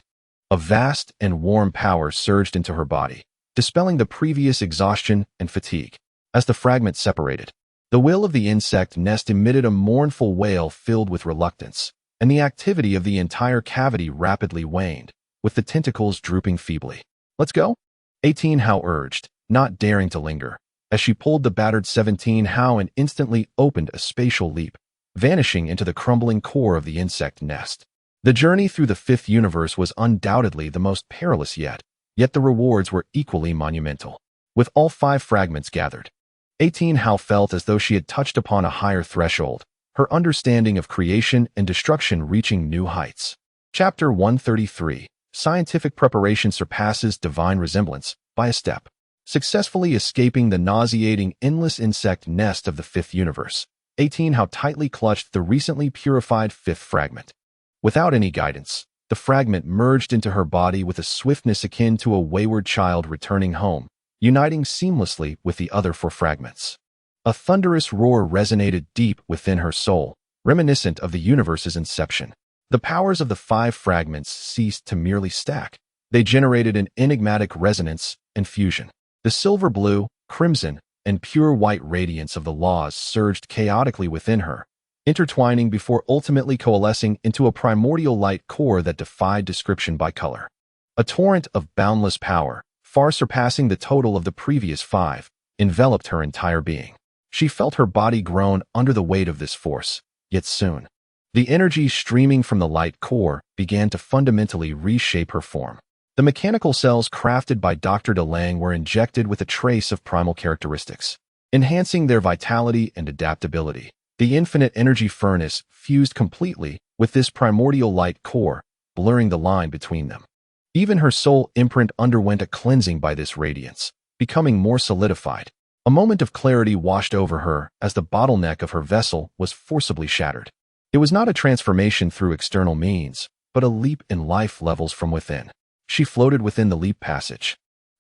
A vast and warm power surged into her body, dispelling the previous exhaustion and fatigue. As the fragment separated, the will of the insect nest emitted a mournful wail filled with reluctance, and the activity of the entire cavity rapidly waned, with the tentacles drooping feebly. "Let's go?" 18 Hao urged, not daring to linger, as she pulled the battered 17 Hao and instantly opened a spatial leap, vanishing into the crumbling core of the insect nest. The journey through the 5th universe was undoubtedly the most perilous yet the rewards were equally monumental. With all 5 fragments gathered, 18 Hao felt as though she had touched upon a higher threshold, her understanding of creation and destruction reaching new heights. Chapter 133. Scientific preparation surpasses divine resemblance by a step. Successfully escaping the nauseating endless insect nest of the 5th universe, 18 Hao tightly clutched the recently purified 5th fragment. Without any guidance, the fragment merged into her body with a swiftness akin to a wayward child returning home, uniting seamlessly with the other 4 fragments. A thunderous roar resonated deep within her soul, reminiscent of the universe's inception. The powers of the 5 fragments ceased to merely stack. They generated an enigmatic resonance and fusion. The silver blue, crimson, and pure white radiance of the laws surged chaotically within her, intertwining before ultimately coalescing into a primordial light core that defied description by color. A torrent of boundless power, far surpassing the total of the previous 5, enveloped her entire being. She felt her body groan under the weight of this force, yet soon, the energy streaming from the light core began to fundamentally reshape her form. The mechanical cells crafted by Dr. DeLange were injected with a trace of primal characteristics, enhancing their vitality and adaptability. The infinite energy furnace fused completely with this primordial light core, blurring the line between them. Even her soul imprint underwent a cleansing by this radiance, becoming more solidified. A moment of clarity washed over her as the bottleneck of her vessel was forcibly shattered. It was not a transformation through external means, but a leap in life levels from within. She floated within the leap passage,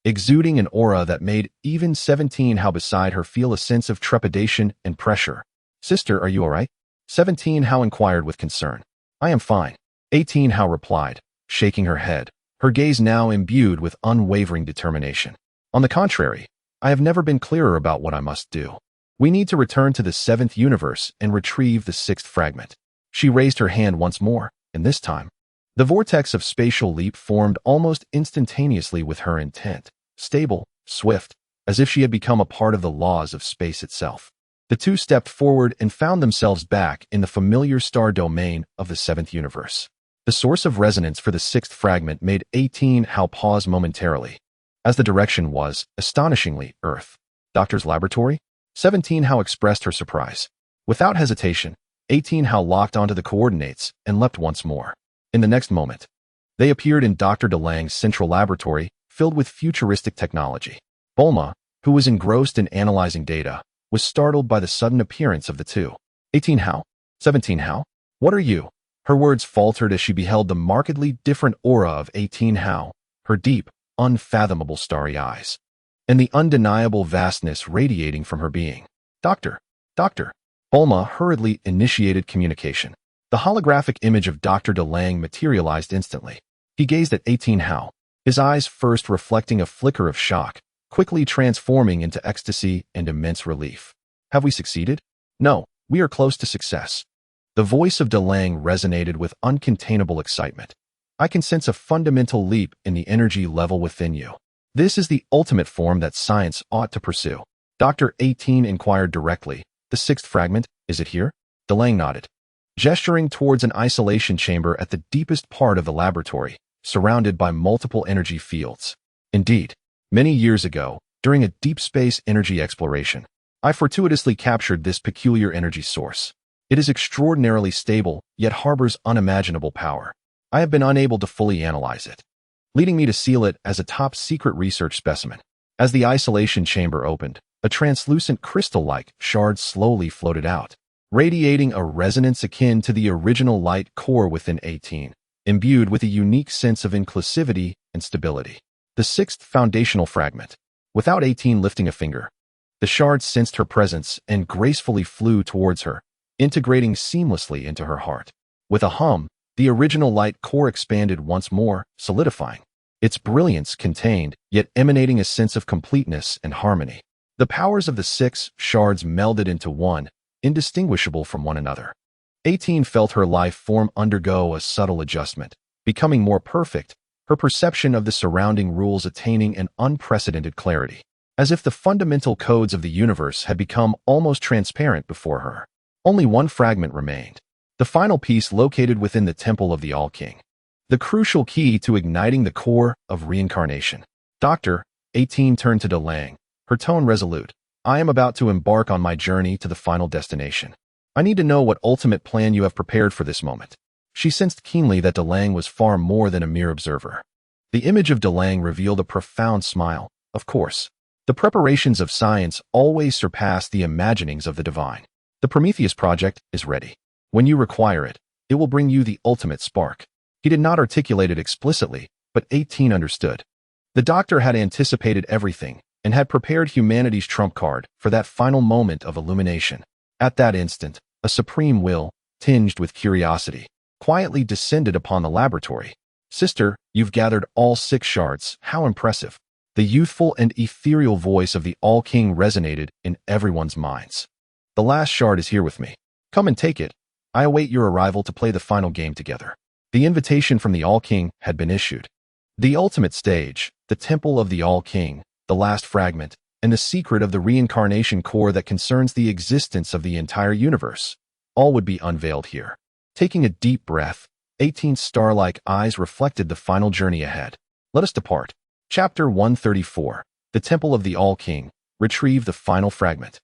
exuding an aura that made even 17 How beside her feel a sense of trepidation and pressure. "Sister, are you all right?" 17 How inquired with concern. "I am fine," 18 How replied, shaking her head, her gaze now imbued with unwavering determination. "On the contrary, I have never been clearer about what I must do. We need to return to the 7th universe and retrieve the 6th fragment." She raised her hand once more, and this time, the vortex of spatial leap formed almost instantaneously with her intent, stable, swift, as if she had become a part of the laws of space itself. The two stepped forward and found themselves back in the familiar star domain of the 7th universe. The source of resonance for the 6th fragment made 18 How pause momentarily, as the direction was, astonishingly, Earth. "Doctor's laboratory?" 17 How expressed her surprise. Without hesitation, 18 How locked onto the coordinates and leapt once more. In the next moment, they appeared in Dr. DeLange's central laboratory, filled with futuristic technology. Bulma, who was engrossed in analyzing data, was startled by the sudden appearance of the two. 18 How? 17 How? What are you? Her words faltered as she beheld the markedly different aura of 18 How, her deep, unfathomable starry eyes, and the undeniable vastness radiating from her being. Doctor. Bulma hurriedly initiated communication. The holographic image of Dr. DeLange materialized instantly. He gazed at 18 How, his eyes first reflecting a flicker of shock, quickly transforming into ecstasy and immense relief. "Have we succeeded?" "No, we are close to success." The voice of DeLange resonated with uncontainable excitement. "I can sense a fundamental leap in the energy level within you. This is the ultimate form that science ought to pursue." Dr. 18 inquired directly, "The 6th fragment, is it here?" DeLange nodded, gesturing towards an isolation chamber at the deepest part of the laboratory, surrounded by multiple energy fields. "Indeed, many years ago, during a deep space energy exploration, I fortuitously captured this peculiar energy source. It is extraordinarily stable, yet harbors unimaginable power. I have been unable to fully analyze it, leading me to seal it as a top-secret research specimen." As the isolation chamber opened, a translucent crystal-like shard slowly floated out, radiating a resonance akin to the original light core within 18, imbued with a unique sense of inclusivity and stability. The 6th foundational fragment. Without 18 lifting a finger, the shard sensed her presence and gracefully flew towards her, integrating seamlessly into her heart. With a hum, the original light core expanded once more, solidifying. Its brilliance contained, yet emanating a sense of completeness and harmony. The powers of the 6 shards melded into one, indistinguishable from one another. 18 felt her life form undergo a subtle adjustment, becoming more perfect, her perception of the surrounding rules attaining an unprecedented clarity, as if the fundamental codes of the universe had become almost transparent before her. Only one fragment remained, the final piece located within the Temple of the All-King, the crucial key to igniting the core of reincarnation. Dr. 18 turned to DeLange, her tone resolute. "I am about to embark on my journey to the final destination. I need to know what ultimate plan you have prepared for this moment." She sensed keenly that DeLange was far more than a mere observer. The image of DeLange revealed a profound smile. "Of course, the preparations of science always surpass the imaginings of the divine. The Prometheus project is ready. When you require it, it will bring you the ultimate spark." He did not articulate it explicitly, but 18 understood. The doctor had anticipated everything and had prepared humanity's trump card for that final moment of illumination. At that instant, a supreme will, tinged with curiosity, quietly descended upon the laboratory. "Sister, you've gathered all 6 shards. How impressive." The youthful and ethereal voice of the All-King resonated in everyone's minds. "The last shard is here with me. Come and take it. I await your arrival to play the final game together." The invitation from the All-King had been issued. The ultimate stage, the Temple of the All-King, the last fragment, and the secret of the reincarnation core that concerns the existence of the entire universe, all would be unveiled here. Taking a deep breath, 18's star-like eyes reflected the final journey ahead. "Let us depart." Chapter 134. The Temple of the All-King. Retrieve the final fragment.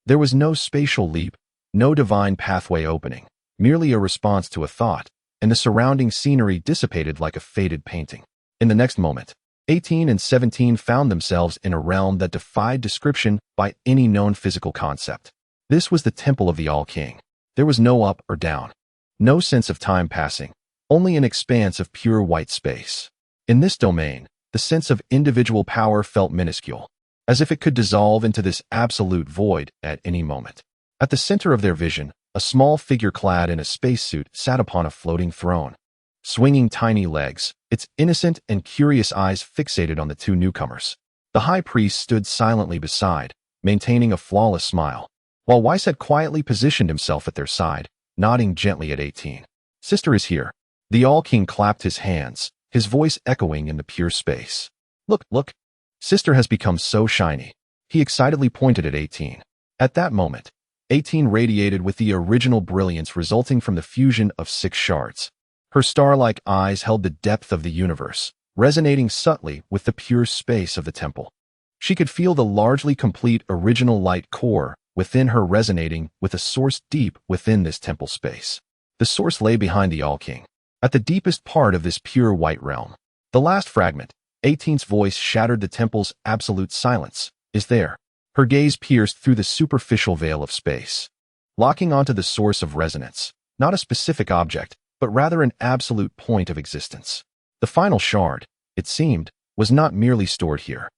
There was no spatial leap, no divine pathway opening, merely a response to a thought, and the surrounding scenery dissipated like a faded painting. In the next moment, 18 and 17 found themselves in a realm that defied description by any known physical concept. This was the Temple of the All-King. There was no up or down, no sense of time passing, only an expanse of pure white space. In this domain, the sense of individual power felt minuscule, as if it could dissolve into this absolute void at any moment. At the center of their vision, a small figure clad in a spacesuit sat upon a floating throne, swinging tiny legs, its innocent and curious eyes fixated on the two newcomers. The high priest stood silently beside, maintaining a flawless smile, while Weiss had quietly positioned himself at their side, nodding gently at 18. "Sister is here." The All-King clapped his hands, his voice echoing in the pure space. Look, look. Sister has become so shiny." He excitedly pointed at 18. At that moment, 18 radiated with the original brilliance resulting from the fusion of 6 shards. Her star-like eyes held the depth of the universe, resonating subtly with the pure space of the temple. She could feel the largely complete original light core within her resonating with a source deep within this temple space. The source lay behind the All-King, at the deepest part of this pure white realm. The last fragment, 18's voice shattered the temple's absolute silence, is there. Her gaze pierced through the superficial veil of space, locking onto the source of resonance, not a specific object, but rather an absolute point of existence. The final shard, it seemed, was not merely stored here,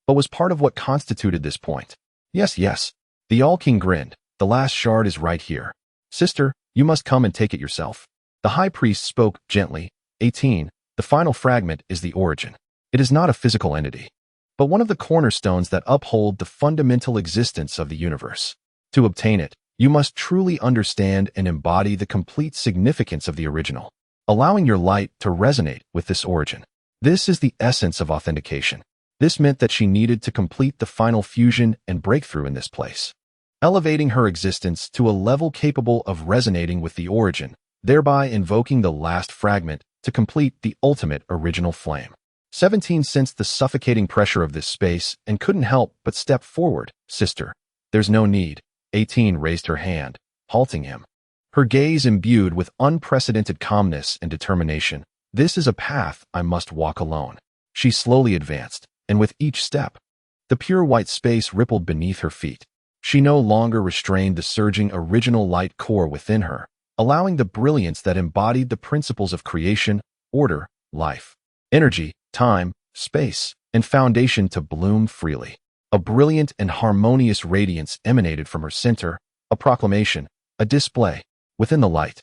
but was part of what constituted this point. Yes. The All-King grinned. "The last shard is right here. Sister, you must come and take it yourself." The high priest spoke gently. 18. The final fragment is the origin. It is not a physical entity, but one of the cornerstones that uphold the fundamental existence of the universe. To obtain it, you must truly understand and embody the complete significance of the original, allowing your light to resonate with this origin. This is the essence of authentication. This meant that she needed to complete the final fusion and breakthrough in this place, elevating her existence to a level capable of resonating with the origin, thereby invoking the last fragment to complete the ultimate original flame. 17 sensed the suffocating pressure of this space and couldn't help but step forward. "Sister, there's no need." 18 raised her hand, halting him, her gaze imbued with unprecedented calmness and determination. "This is a path I must walk alone." She slowly advanced, and with each step, the pure white space rippled beneath her feet. She no longer restrained the surging original light core within her, allowing the brilliance that embodied the principles of creation, order, life, energy, time, space, and foundation to bloom freely. A brilliant and harmonious radiance emanated from her center, a proclamation, a display. Within the light,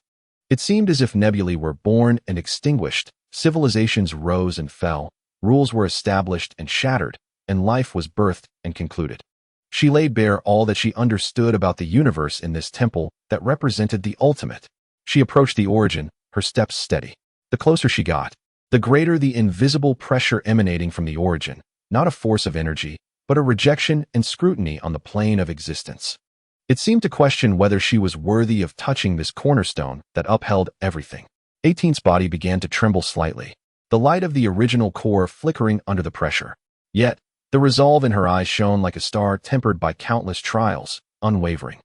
it seemed as if nebulae were born and extinguished, civilizations rose and fell, rules were established and shattered, and life was birthed and concluded. She laid bare all that she understood about the universe in this temple that represented the ultimate. She approached the origin, her steps steady. The closer she got, the greater the invisible pressure emanating from the origin, not a force of energy, but a rejection and scrutiny on the plane of existence. It seemed to question whether she was worthy of touching this cornerstone that upheld everything. 18's body began to tremble slightly, the light of the original core flickering under the pressure. Yet, the resolve in her eyes shone like a star tempered by countless trials, unwavering.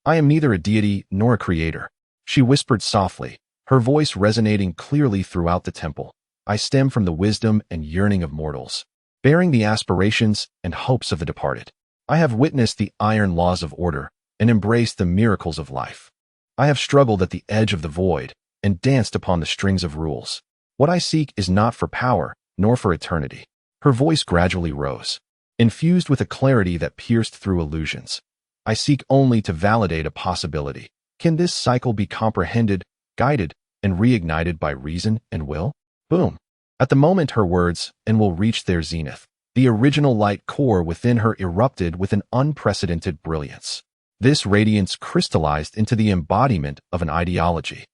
"I am neither a deity nor a creator," she whispered softly, her voice resonating clearly throughout the temple. "I stem from the wisdom and yearning of mortals, bearing the aspirations and hopes of the departed. I have witnessed the iron laws of order and embraced the miracles of life. I have struggled at the edge of the void and danced upon the strings of rules. What I seek is not for power, nor for eternity." Her voice gradually rose, infused with a clarity that pierced through illusions. "I seek only to validate a possibility. Can this cycle be comprehended, guided, and reignited by reason and will?" Boom. At the moment her words "and will reach their zenith," the original light core within her erupted with an unprecedented brilliance. This radiance crystallized into the embodiment of an ideology.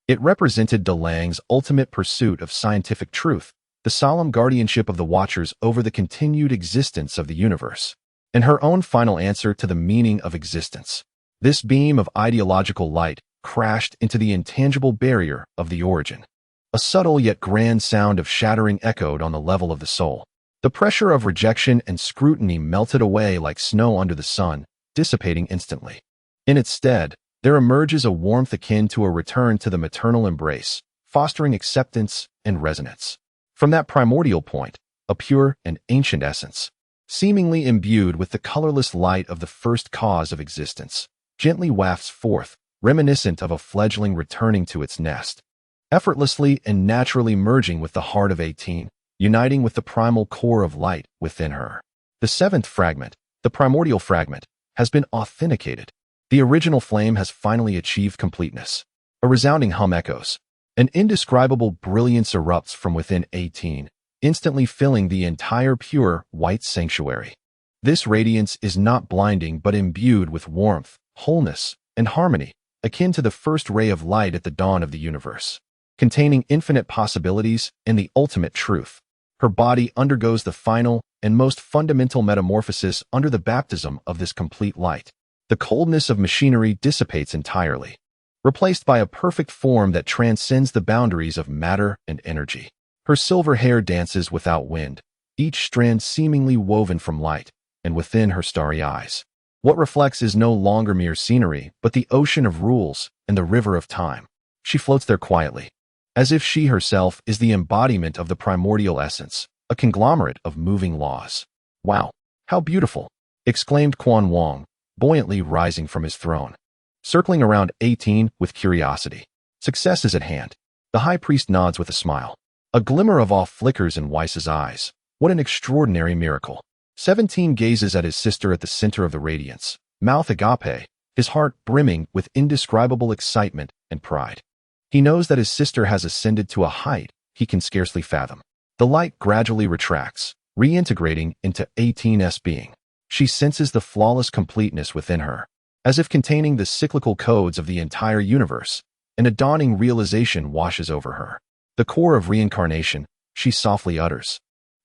It represented DeLange's ultimate pursuit of scientific truth, the solemn guardianship of the Watchers over the continued existence of the universe, and her own final answer to the meaning of existence. This beam of ideological light crashed into the intangible barrier of the origin. A subtle yet grand sound of shattering echoed on the level of the soul. The pressure of rejection and scrutiny melted away like snow under the sun, dissipating instantly. In its stead, there emerges a warmth akin to a return to the maternal embrace, fostering acceptance and resonance. From that primordial point, a pure and ancient essence, seemingly imbued with the colorless light of the first cause of existence, gently wafts forth, reminiscent of a fledgling returning to its nest. Effortlessly and naturally merging with the heart of 18, uniting with the primal core of light within her. The seventh fragment, the primordial fragment, has been authenticated. The original flame has finally achieved completeness. A resounding hum echoes. An indescribable brilliance erupts from within 18, instantly filling the entire pure white sanctuary. This radiance is not blinding but imbued with warmth, wholeness, and harmony, akin to the first ray of light at the dawn of the universe. Containing infinite possibilities and the ultimate truth, her body undergoes the final and most fundamental metamorphosis under the baptism of this complete light. The coldness of machinery dissipates entirely, replaced by a perfect form that transcends the boundaries of matter and energy. Her silver hair dances without wind, each strand seemingly woven from light, and within her starry eyes, what reflects is no longer mere scenery, but the ocean of rules and the river of time. She floats there quietly, as if she herself is the embodiment of the primordial essence, a conglomerate of moving laws. "Wow, how beautiful!" exclaimed Quan Wong, buoyantly rising from his throne. Circling around 18 with curiosity. Success is at hand. The high priest nods with a smile. A glimmer of awe flickers in Weiss's eyes. What an extraordinary miracle. 17 gazes at his sister at the center of the radiance, mouth agape, his heart brimming with indescribable excitement and pride. He knows that his sister has ascended to a height he can scarcely fathom. The light gradually retracts, reintegrating into 18's being. She senses the flawless completeness within her, as if containing the cyclical codes of the entire universe, and a dawning realization washes over her. The core of reincarnation, she softly utters,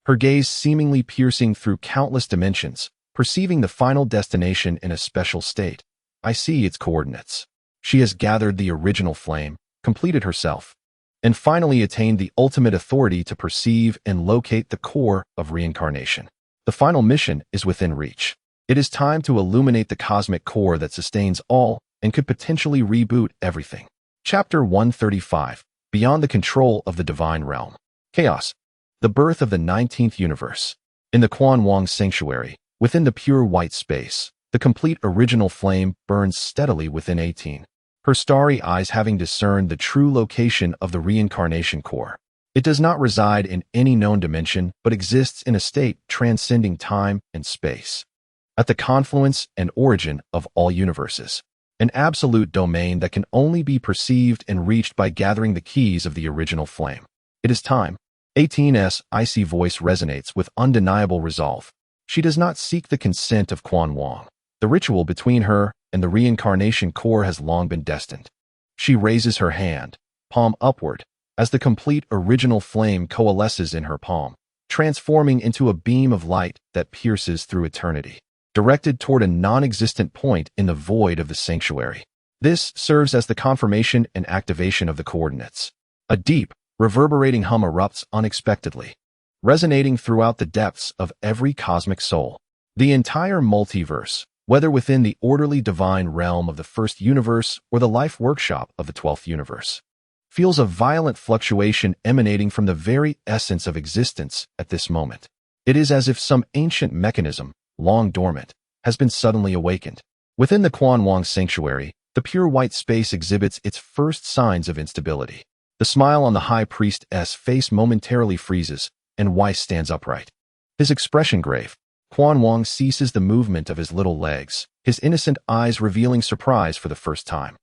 her gaze seemingly piercing through countless dimensions, perceiving the final destination in a special state. I see its coordinates. She has gathered the original flame, completed herself, and finally attained the ultimate authority to perceive and locate the core of reincarnation. The final mission is within reach. It is time to illuminate the cosmic core that sustains all and could potentially reboot everything. Chapter 135, Beyond the Control of the Divine Realm. Chaos. The birth of the 19th universe. In the Quan Wong sanctuary, within the pure white space, the complete original flame burns steadily within 18. Her starry eyes having discerned the true location of the reincarnation core. It does not reside in any known dimension, but exists in a state transcending time and space. At the confluence and origin of all universes. An absolute domain that can only be perceived and reached by gathering the keys of the original flame. It is time. 18's icy voice resonates with undeniable resolve. She does not seek the consent of Quan Wong. The ritual between her and the reincarnation core has long been destined. She raises her hand, palm upward, as the complete original flame coalesces in her palm, transforming into a beam of light that pierces through eternity, directed toward a non-existent point in the void of the sanctuary. This serves as the confirmation and activation of the coordinates. A deep, reverberating hum erupts unexpectedly, resonating throughout the depths of every cosmic soul. The entire multiverse, whether within the orderly divine realm of the first universe or the life workshop of the 12th universe, feels a violent fluctuation emanating from the very essence of existence at this moment. It is as if some ancient mechanism, long dormant, has been suddenly awakened. Within the Quan Wong sanctuary, the pure white space exhibits its first signs of instability. The smile on the high priest's face momentarily freezes, and Weiss stands upright. His expression grave. Quan Wong ceases the movement of his little legs, his innocent eyes revealing surprise for the first time.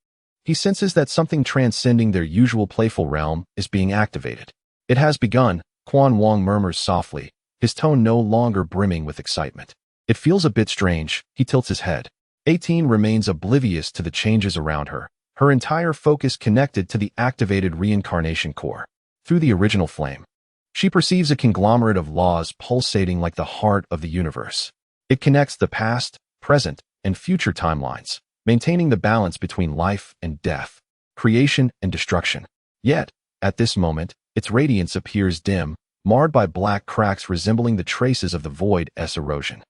He senses that something transcending their usual playful realm is being activated. It has begun, Quan Wong murmurs softly, his tone no longer brimming with excitement. It feels a bit strange, he tilts his head. 18 remains oblivious to the changes around her, her entire focus connected to the activated reincarnation core. Through the original flame, she perceives a conglomerate of laws pulsating like the heart of the universe. It connects the past, present, and future timelines, maintaining the balance between life and death, creation and destruction. Yet, at this moment, its radiance appears dim, marred by black cracks resembling the traces of the void's erosion.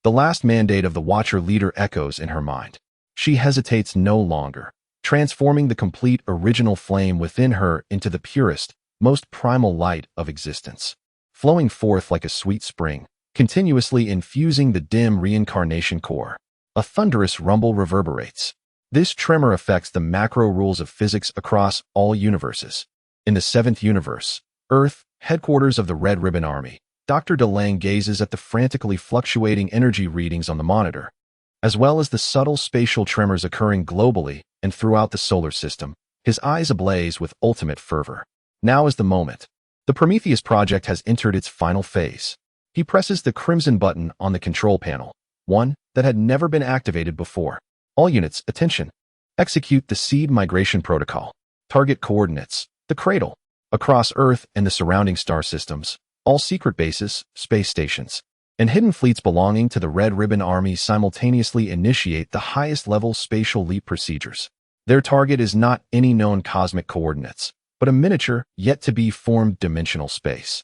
The last mandate of the Watcher leader echoes in her mind. She hesitates no longer, transforming the complete original flame within her into the purest, most primal light of existence, flowing forth like a sweet spring, continuously infusing the dim reincarnation core. A thunderous rumble reverberates. This tremor affects the macro rules of physics across all universes. In the 7th universe, Earth, headquarters of the Red Ribbon Army, Dr. DeLange gazes at the frantically fluctuating energy readings on the monitor, as well as the subtle spatial tremors occurring globally and throughout the solar system, his eyes ablaze with ultimate fervor. Now is the moment. The Prometheus project has entered its final phase. He presses the crimson button on the control panel, one that had never been activated before. All units, attention. Execute the seed migration protocol. Target coordinates, the cradle, across Earth and the surrounding star systems, all secret bases, space stations, and hidden fleets belonging to the Red Ribbon Army simultaneously initiate the highest-level spatial leap procedures. Their target is not any known cosmic coordinates, but a miniature, yet-to-be-formed dimensional space.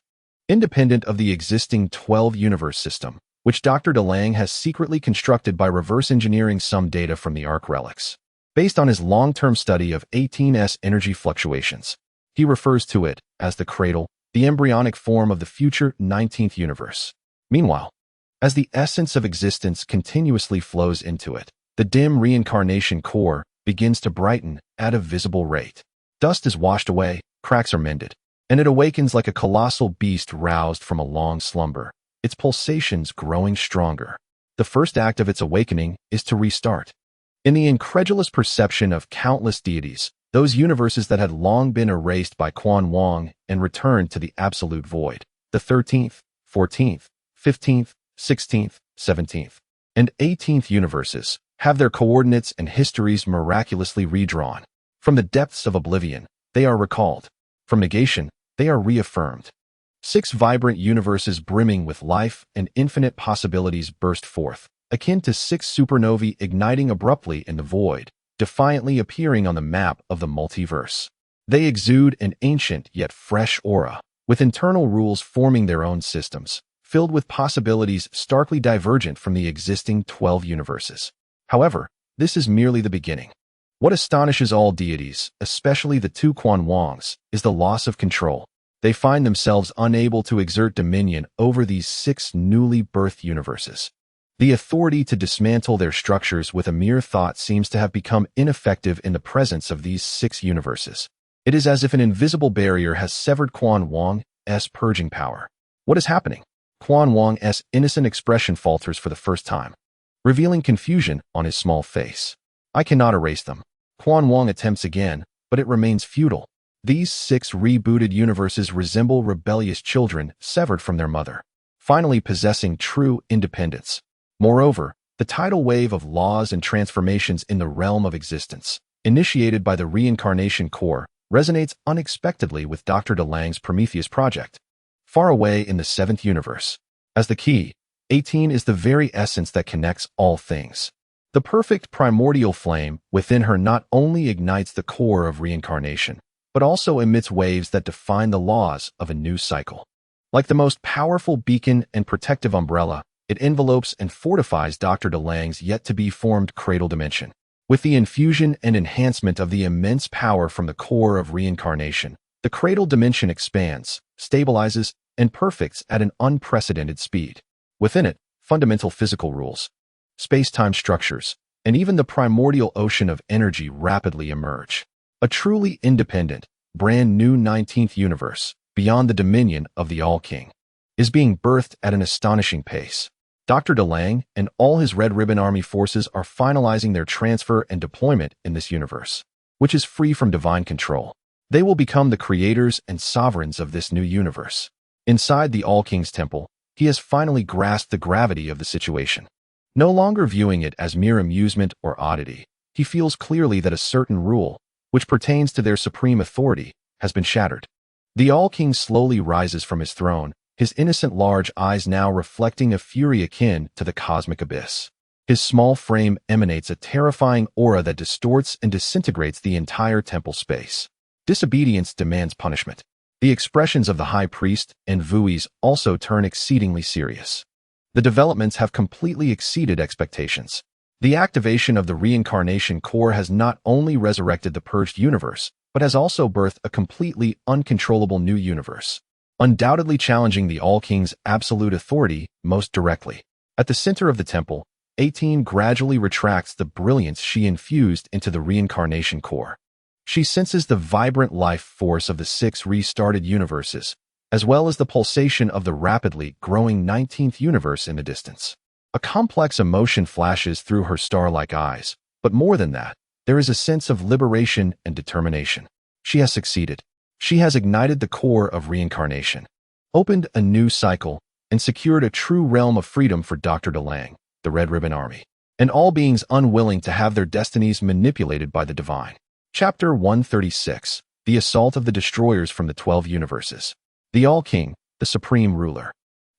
Independent of the existing 12-universe system, which Dr. DeLange has secretly constructed by reverse engineering some data from the Ark relics. Based on his long-term study of 18S energy fluctuations, he refers to it as the cradle, the embryonic form of the future 19th universe. Meanwhile, as the essence of existence continuously flows into it, the dim reincarnation core begins to brighten at a visible rate. Dust is washed away, cracks are mended, and it awakens like a colossal beast roused from a long slumber, its pulsations growing stronger. The first act of its awakening is to restart. In the incredulous perception of countless deities, those universes that had long been erased by Quan Wong and returned to the absolute void, the 13th, 14th, 15th, 16th, 17th, and 18th universes, have their coordinates and histories miraculously redrawn. From the depths of oblivion, they are recalled. From negation, they are reaffirmed. 6 vibrant universes brimming with life and infinite possibilities burst forth, akin to 6 supernovae igniting abruptly in the void, defiantly appearing on the map of the multiverse. They exude an ancient yet fresh aura, with internal rules forming their own systems, filled with possibilities starkly divergent from the existing 12 universes. However, this is merely the beginning. What astonishes all deities, especially the 2 Quan Wongs, is the loss of control. They find themselves unable to exert dominion over these 6 newly birthed universes. The authority to dismantle their structures with a mere thought seems to have become ineffective in the presence of these 6 universes. It is as if an invisible barrier has severed Quan Wong's purging power. What is happening? Quan Wong's innocent expression falters for the first time, revealing confusion on his small face. I cannot erase them. Quan Wong attempts again, but it remains futile. These 6 rebooted universes resemble rebellious children severed from their mother, finally possessing true independence. Moreover, the tidal wave of laws and transformations in the realm of existence, initiated by the reincarnation core, resonates unexpectedly with Dr. DeLange's Prometheus project. Far away in the 7th universe, as the key, 18 is the very essence that connects all things. The perfect primordial flame within her not only ignites the core of reincarnation, but also emits waves that define the laws of a new cycle. Like the most powerful beacon and protective umbrella, it envelopes and fortifies Dr. DeLange's yet-to-be-formed cradle dimension. With the infusion and enhancement of the immense power from the core of reincarnation, the cradle dimension expands, stabilizes, and perfects at an unprecedented speed. Within it, fundamental physical rules, space-time structures, and even the primordial ocean of energy rapidly emerge. A truly independent, brand new 19th universe, beyond the dominion of the All-King, is being birthed at an astonishing pace. Dr. DeLange and all his Red Ribbon Army forces are finalizing their transfer and deployment in this universe, which is free from divine control. They will become the creators and sovereigns of this new universe. Inside the All-King's temple, he has finally grasped the gravity of the situation. No longer viewing it as mere amusement or oddity, he feels clearly that a certain rule, which pertains to their supreme authority, has been shattered. The All-King slowly rises from his throne, his innocent large eyes now reflecting a fury akin to the cosmic abyss. His small frame emanates a terrifying aura that distorts and disintegrates the entire temple space. Disobedience demands punishment. The expressions of the High Priest and Vuis also turn exceedingly serious. The developments have completely exceeded expectations. The activation of the reincarnation core has not only resurrected the purged universe, but has also birthed a completely uncontrollable new universe, undoubtedly challenging the All-King's absolute authority most directly. At the center of the temple, 18 gradually retracts the brilliance she infused into the reincarnation core. She senses the vibrant life force of the 6 restarted universes, as well as the pulsation of the rapidly growing 19th universe in the distance. A complex emotion flashes through her star-like eyes, but more than that, there is a sense of liberation and determination. She has succeeded. She has ignited the core of reincarnation, opened a new cycle, and secured a true realm of freedom for Dr. DeLange, the Red Ribbon Army, and all beings unwilling to have their destinies manipulated by the divine. Chapter 136. The Assault of the Destroyers from the 12 Universes. The All-King, the Supreme Ruler,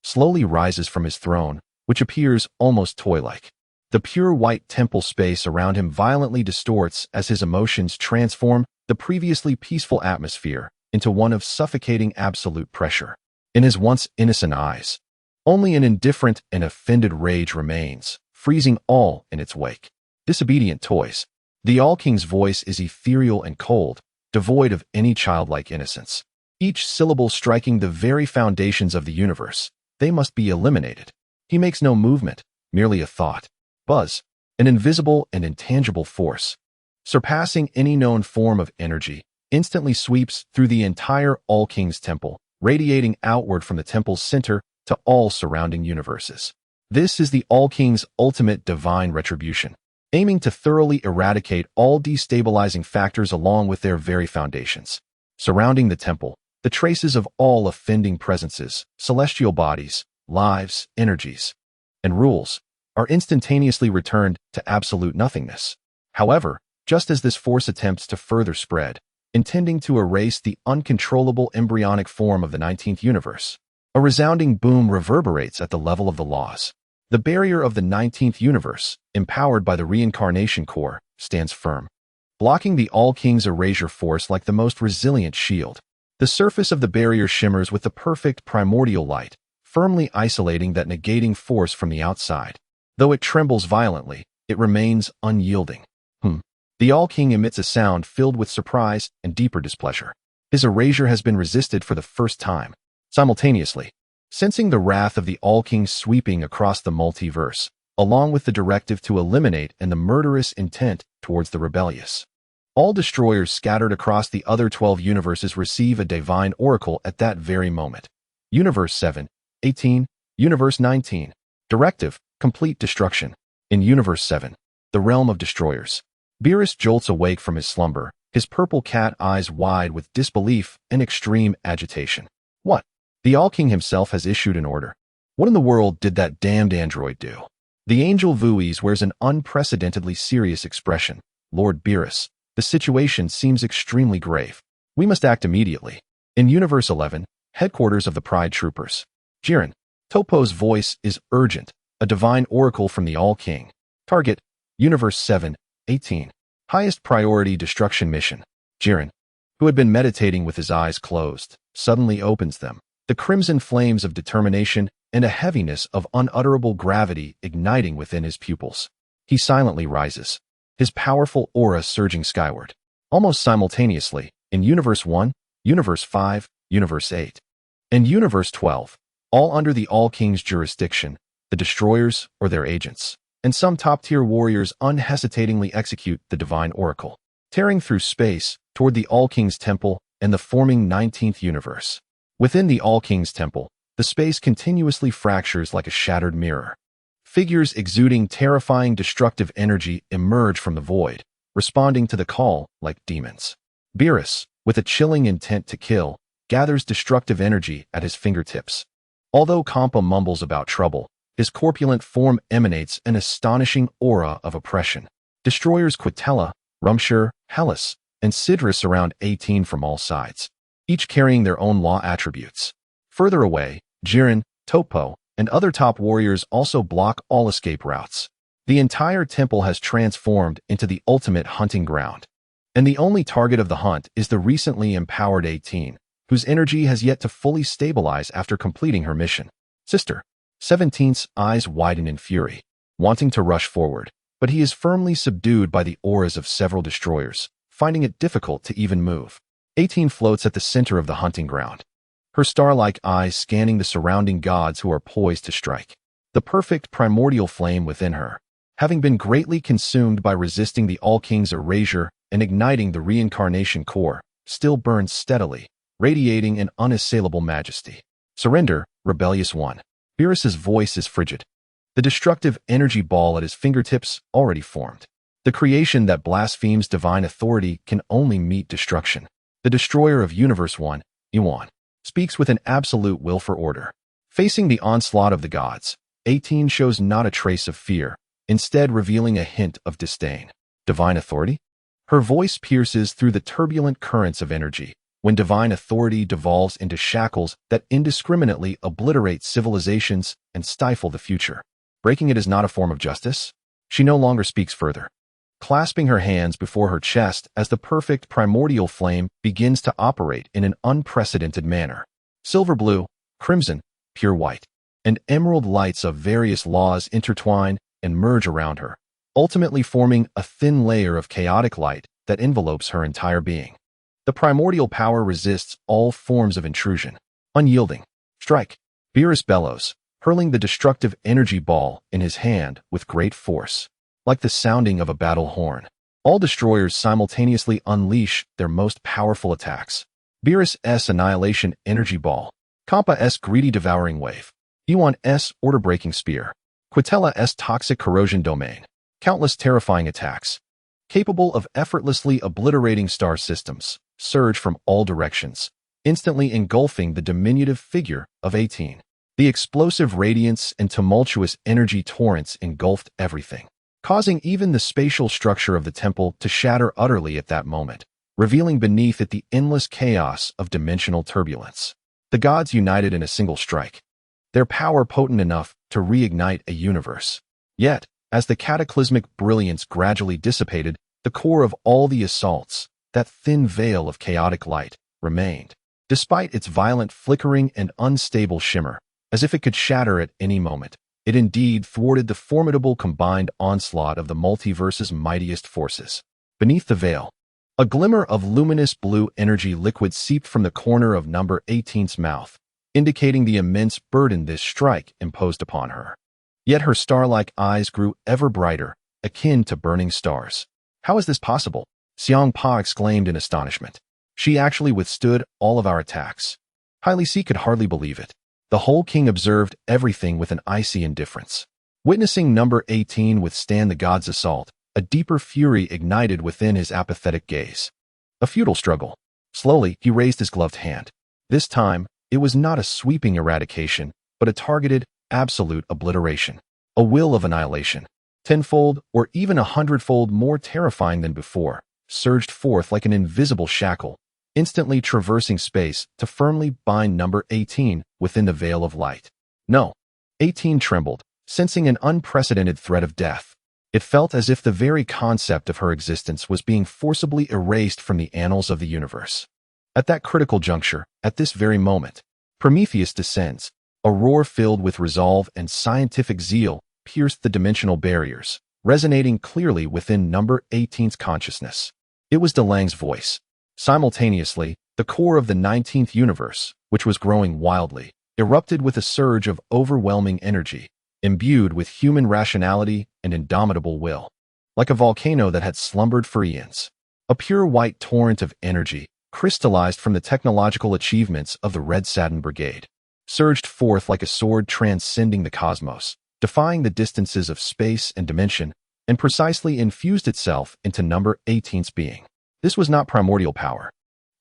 slowly rises from his throne, which appears almost toy-like. The pure white temple space around him violently distorts as his emotions transform the previously peaceful atmosphere into one of suffocating absolute pressure. In his once innocent eyes, only an indifferent and offended rage remains, freezing all in its wake. Disobedient toys. The All-King's voice is ethereal and cold, devoid of any childlike innocence. Each syllable striking the very foundations of the universe. They must be eliminated. He makes no movement, merely a thought. Buzz, an invisible and intangible force, surpassing any known form of energy, instantly sweeps through the entire All-King's temple, radiating outward from the temple's center to all surrounding universes. This is the All-King's ultimate divine retribution, aiming to thoroughly eradicate all destabilizing factors along with their very foundations. Surrounding the temple, the traces of all offending presences, celestial bodies, lives, energies, and rules are instantaneously returned to absolute nothingness. However, just as this force attempts to further spread, intending to erase the uncontrollable embryonic form of the 19th universe, a resounding boom reverberates at the level of the laws. The barrier of the 19th universe, empowered by the reincarnation core, stands firm, blocking the All-King's erasure force like the most resilient shield. The surface of the barrier shimmers with the perfect primordial light, firmly isolating that negating force from the outside. Though it trembles violently, it remains unyielding. The All-King emits a sound filled with surprise and deeper displeasure. His erasure has been resisted for the first time. Simultaneously, sensing the wrath of the All-King sweeping across the multiverse, along with the directive to eliminate and the murderous intent towards the rebellious. All destroyers scattered across the other 12 universes receive a divine oracle at that very moment. Universe 7, 18, Universe 19. Directive, complete destruction. In Universe 7, the realm of destroyers, Beerus jolts awake from his slumber, his purple cat eyes wide with disbelief and extreme agitation. What? The All-King himself has issued an order. What in the world did that damned android do? The angel Vuis wears an unprecedentedly serious expression. Lord Beerus, the situation seems extremely grave. We must act immediately. In Universe 11, headquarters of the Pride Troopers, Jiren, Topo's voice is urgent, a divine oracle from the All-King. Target, Universe 7, 18. Highest priority destruction mission. Jiren, who had been meditating with his eyes closed, suddenly opens them. The crimson flames of determination and a heaviness of unutterable gravity igniting within his pupils. He silently rises, his powerful aura surging skyward. Almost simultaneously, in Universe 1, Universe 5, Universe 8, and Universe 12, all under the All-King's jurisdiction, the destroyers or their agents, and some top-tier warriors unhesitatingly execute the divine oracle, tearing through space toward the All-King's temple and the forming 19th universe. Within the All-King's temple, the space continuously fractures like a shattered mirror. Figures exuding terrifying destructive energy emerge from the void, responding to the call like demons. Beerus, with a chilling intent to kill, gathers destructive energy at his fingertips. Although Kampa mumbles about trouble, his corpulent form emanates an astonishing aura of oppression. Destroyers Quitella, Rumshire, Hellas, and Sidra surround 18 from all sides, each carrying their own law attributes. Further away, Jiren, Topo, and other top warriors also block all escape routes. The entire temple has transformed into the ultimate hunting ground, and the only target of the hunt is the recently empowered 18, whose energy has yet to fully stabilize after completing her mission. Sister 17's eyes widen in fury, wanting to rush forward, but he is firmly subdued by the auras of several destroyers, finding it difficult to even move. 18 floats at the center of the hunting ground, her star-like eyes scanning the surrounding gods who are poised to strike. The perfect primordial flame within her, having been greatly consumed by resisting the All-King's erasure and igniting the reincarnation core, still burns steadily, radiating an unassailable majesty. Surrender, rebellious one. Beerus's voice is frigid. The destructive energy ball at his fingertips already formed. The creation that blasphemes divine authority can only meet destruction. The destroyer of Universe 1, Yuan, speaks with an absolute will for order. Facing the onslaught of the gods, 18 shows not a trace of fear, instead revealing a hint of disdain. Divine authority? Her voice pierces through the turbulent currents of energy. When divine authority devolves into shackles that indiscriminately obliterate civilizations and stifle the future. Breaking it is not a form of justice. She no longer speaks further, clasping her hands before her chest as the perfect primordial flame begins to operate in an unprecedented manner. Silver blue, crimson, pure white, and emerald lights of various laws intertwine and merge around her, ultimately forming a thin layer of chaotic light that envelopes her entire being. The primordial power resists all forms of intrusion. Unyielding. Strike. Beerus bellows, hurling the destructive energy ball in his hand with great force. Like the sounding of a battle horn, all destroyers simultaneously unleash their most powerful attacks. Beerus' Annihilation Energy Ball, Kappa's Greedy Devouring Wave, Yuan's Order-Breaking Spear, Quitella's Toxic Corrosion Domain. Countless terrifying attacks, capable of effortlessly obliterating star systems, surge from all directions, instantly engulfing the diminutive figure of 18. The explosive radiance and tumultuous energy torrents engulfed everything, causing even the spatial structure of the temple to shatter utterly at that moment, revealing beneath it the endless chaos of dimensional turbulence. The gods united in a single strike, their power potent enough to reignite a universe. Yet, as the cataclysmic brilliance gradually dissipated, the core of all the assaults, that thin veil of chaotic light, remained, despite its violent flickering and unstable shimmer, as if it could shatter at any moment. It indeed thwarted the formidable combined onslaught of the multiverse's mightiest forces. Beneath the veil, a glimmer of luminous blue energy liquid seeped from the corner of number 18's mouth, indicating the immense burden this strike imposed upon her. Yet her star-like eyes grew ever brighter, akin to burning stars. How is this possible? Xiang Pa exclaimed in astonishment. She actually withstood all of our attacks. Haile Si could hardly believe it. The whole king observed everything with an icy indifference. Witnessing number 18 withstand the god's assault, a deeper fury ignited within his apathetic gaze. A futile struggle. Slowly, he raised his gloved hand. This time, it was not a sweeping eradication, but a targeted, absolute obliteration. A will of annihilation, tenfold or even 100-fold more terrifying than before, surged forth like an invisible shackle, instantly traversing space to firmly bind number 18 within the veil of light. No. 18 trembled, sensing an unprecedented threat of death. It felt as if the very concept of her existence was being forcibly erased from the annals of the universe. At that critical juncture, at this very moment, Prometheus descends. A roar filled with resolve and scientific zeal pierced the dimensional barriers, resonating clearly within number 18's consciousness. It was DeLang's voice. Simultaneously, the core of the 19th universe, which was growing wildly, erupted with a surge of overwhelming energy, imbued with human rationality and indomitable will. Like a volcano that had slumbered for eons, a pure white torrent of energy, crystallized from the technological achievements of the Red Satin Brigade, surged forth like a sword transcending the cosmos, defying the distances of space and dimension, and precisely infused itself into number 18's being. This was not primordial power.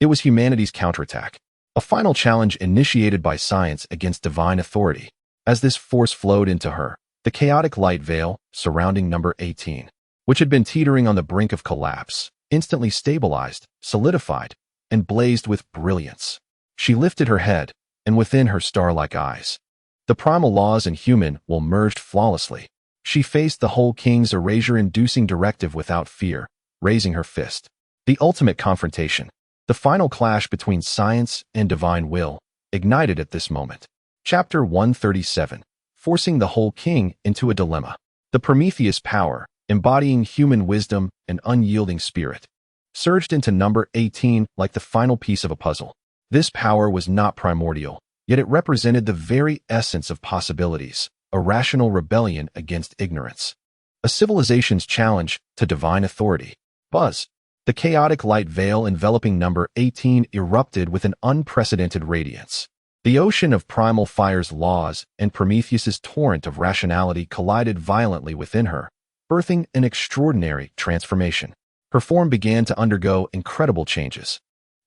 It was humanity's counterattack, a final challenge initiated by science against divine authority. As this force flowed into her, the chaotic light veil surrounding number 18, which had been teetering on the brink of collapse, instantly stabilized, solidified, and blazed with brilliance. She lifted her head, and within her star-like eyes, the primal laws and human will merged flawlessly. She faced the whole king's erasure-inducing directive without fear, raising her fist. The ultimate confrontation, the final clash between science and divine will, ignited at this moment. Chapter 137, forcing the whole king into a dilemma. The Prometheus power, embodying human wisdom and unyielding spirit, surged into number 18 like the final piece of a puzzle. This power was not primordial, yet it represented the very essence of possibilities, a rational rebellion against ignorance, a civilization's challenge to divine authority. Buzz. The chaotic light veil enveloping number 18 erupted with an unprecedented radiance. The ocean of primal fire's laws and Prometheus's torrent of rationality collided violently within her, birthing an extraordinary transformation. Her form began to undergo incredible changes.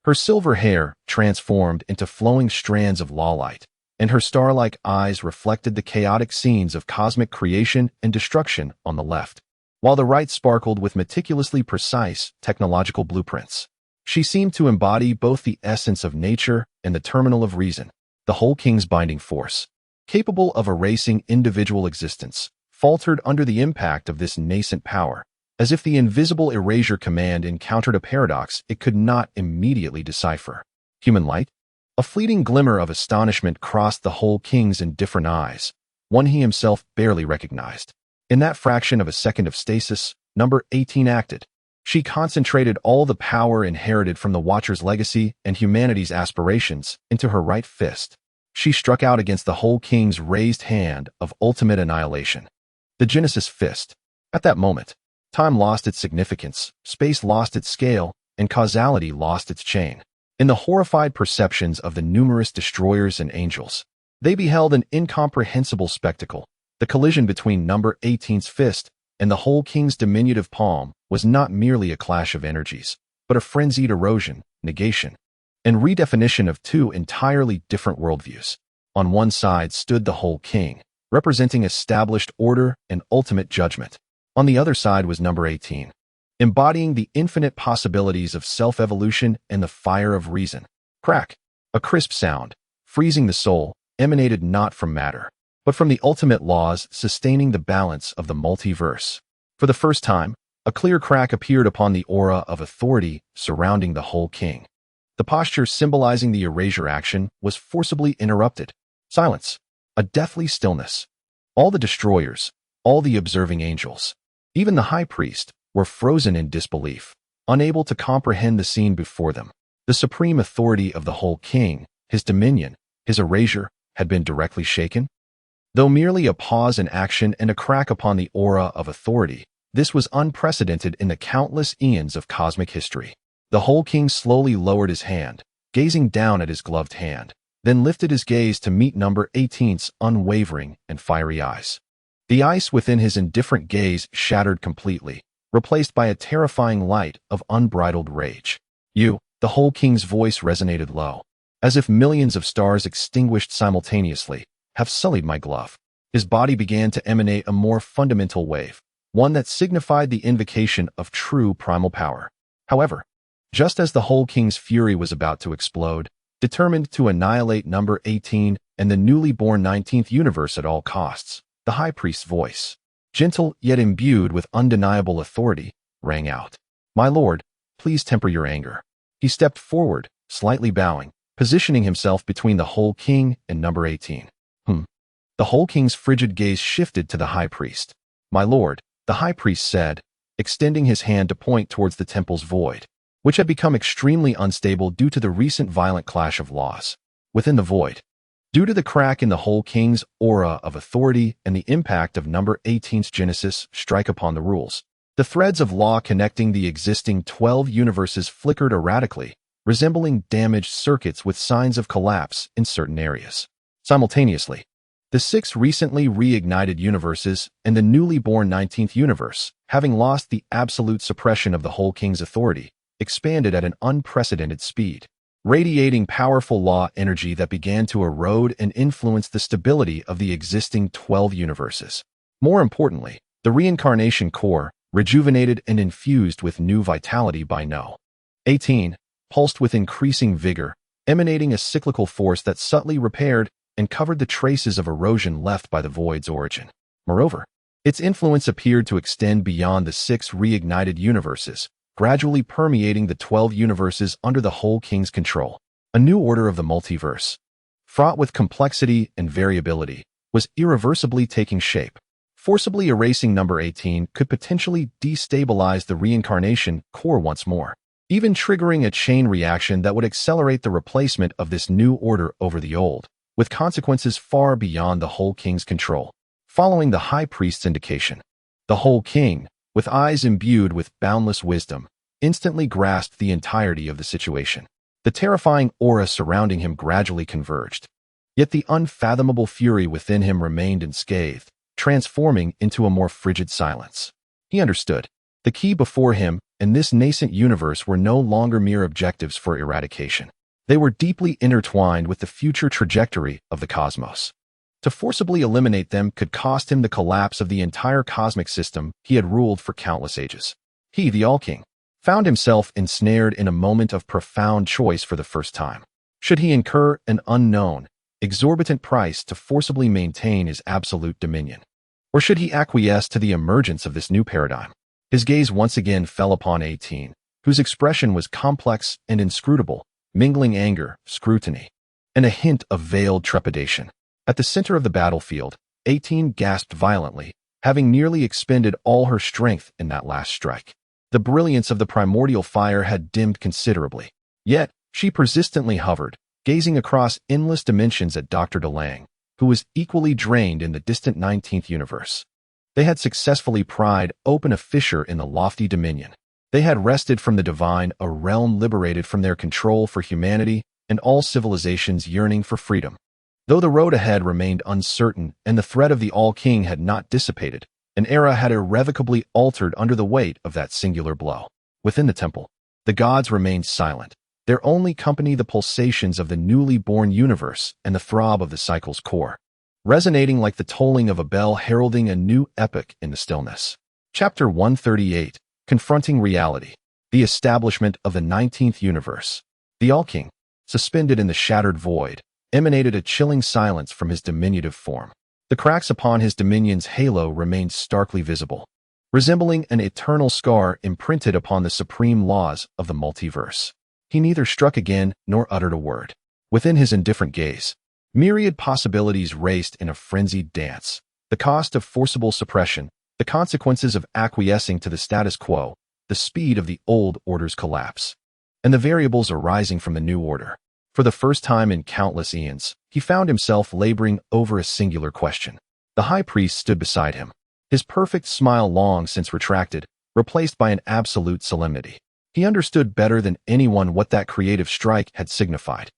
Her silver hair transformed into flowing strands of law-light, and her star-like eyes reflected the chaotic scenes of cosmic creation and destruction on the left, while the right sparkled with meticulously precise technological blueprints. She seemed to embody both the essence of nature and the terminal of reason, the whole king's binding force. Capable of erasing individual existence, faltered under the impact of this nascent power, as if the invisible erasure command encountered a paradox it could not immediately decipher. Human light? A fleeting glimmer of astonishment crossed the whole king's indifferent eyes, one he himself barely recognized. In that fraction of a second of stasis, number 18 acted. She concentrated all the power inherited from the Watcher's legacy and humanity's aspirations into her right fist. She struck out against the whole king's raised hand of ultimate annihilation. The Genesis fist. At that moment, time lost its significance, space lost its scale, and causality lost its chain. In the horrified perceptions of the numerous destroyers and angels, they beheld an incomprehensible spectacle. The collision between number 18's fist and the whole king's diminutive palm was not merely a clash of energies, but a frenzied erosion, negation, and redefinition of two entirely different worldviews. On one side stood the whole king, representing established order and ultimate judgment. On the other side was number 18, embodying the infinite possibilities of self-evolution and the fire of reason. Crack! A crisp sound, freezing the soul, emanated not from matter, but from the ultimate laws sustaining the balance of the multiverse. For the first time, a clear crack appeared upon the aura of authority surrounding the whole king. The posture symbolizing the erasure action was forcibly interrupted. Silence. A deathly stillness. All the destroyers, all the observing angels, even the high priest, were frozen in disbelief, unable to comprehend the scene before them. The supreme authority of the whole king, his dominion, his erasure, had been directly shaken. Though merely a pause in action and a crack upon the aura of authority, this was unprecedented in the countless eons of cosmic history. The whole king slowly lowered his hand, gazing down at his gloved hand, then lifted his gaze to meet number 18's unwavering and fiery eyes. The ice within his indifferent gaze shattered completely, replaced by a terrifying light of unbridled rage. "You," the whole king's voice resonated low, as if millions of stars extinguished simultaneously, "have sullied my glove." His body began to emanate a more fundamental wave, one that signified the invocation of true primal power. However, just as the whole king's fury was about to explode, determined to annihilate number 18 and the newly born 19th universe at all costs, the high priest's voice, gentle yet imbued with undeniable authority, rang out. "My lord, please temper your anger." He stepped forward, slightly bowing, positioning himself between the whole king and number 18. The whole king's frigid gaze shifted to the high priest. "My lord," the high priest said, extending his hand to point towards the temple's void, which had become extremely unstable due to the recent violent clash of laws. Within the void, due to the crack in the whole king's aura of authority and the impact of number 18's Genesis strike upon the rules, the threads of law connecting the existing 12 universes flickered erratically, resembling damaged circuits with signs of collapse in certain areas. Simultaneously, the 6 recently reignited universes and the newly born 19th universe, having lost the absolute suppression of the whole king's authority, expanded at an unprecedented speed, radiating powerful law energy that began to erode and influence the stability of the existing 12 universes. More importantly, the reincarnation core, rejuvenated and infused with new vitality by No. 18, pulsed with increasing vigor, emanating a cyclical force that subtly repaired and covered the traces of erosion left by the void's origin. Moreover, its influence appeared to extend beyond the 6 reignited universes, gradually permeating the 12 universes under the whole king's control. A new order of the multiverse, fraught with complexity and variability, was irreversibly taking shape. Forcibly erasing number 18 could potentially destabilize the reincarnation core once more, even triggering a chain reaction that would accelerate the replacement of this new order over the old, with consequences far beyond the whole king's control. Following the high priest's indication, the whole king, with eyes imbued with boundless wisdom, instantly grasped the entirety of the situation. The terrifying aura surrounding him gradually converged. Yet the unfathomable fury within him remained unscathed, transforming into a more frigid silence. He understood. The key before him and this nascent universe were no longer mere objectives for eradication. They were deeply intertwined with the future trajectory of the cosmos. To forcibly eliminate them could cost him the collapse of the entire cosmic system he had ruled for countless ages. He, the All-King, found himself ensnared in a moment of profound choice for the first time. Should he incur an unknown, exorbitant price to forcibly maintain his absolute dominion? Or should he acquiesce to the emergence of this new paradigm? His gaze once again fell upon 18, whose expression was complex and inscrutable, mingling anger, scrutiny, and a hint of veiled trepidation. At the center of the battlefield, 18 gasped violently, having nearly expended all her strength in that last strike. The brilliance of the primordial fire had dimmed considerably. Yet, she persistently hovered, gazing across endless dimensions at Dr. DeLange, who was equally drained in the distant 19th universe. They had successfully pried open a fissure in the lofty dominion. They had wrested from the divine a realm liberated from their control for humanity and all civilizations yearning for freedom. Though the road ahead remained uncertain and the threat of the All-King had not dissipated, an era had irrevocably altered under the weight of that singular blow. Within the temple, the gods remained silent, their only company the pulsations of the newly born universe and the throb of the cycle's core, resonating like the tolling of a bell heralding a new epoch in the stillness. Chapter 138, Confronting Reality. The Establishment of the 19th Universe. The All-King, suspended in the shattered void, emanated a chilling silence from his diminutive form. The cracks upon his dominion's halo remained starkly visible, resembling an eternal scar imprinted upon the supreme laws of the multiverse. He neither struck again nor uttered a word. Within his indifferent gaze, myriad possibilities raced in a frenzied dance. The cost of forcible suppression, the consequences of acquiescing to the status quo, the speed of the old order's collapse, and the variables arising from the new order. For the first time in countless eons, he found himself laboring over a singular question. The high priest stood beside him, his perfect smile long since retracted, replaced by an absolute solemnity. He understood better than anyone what that creative strike had signified.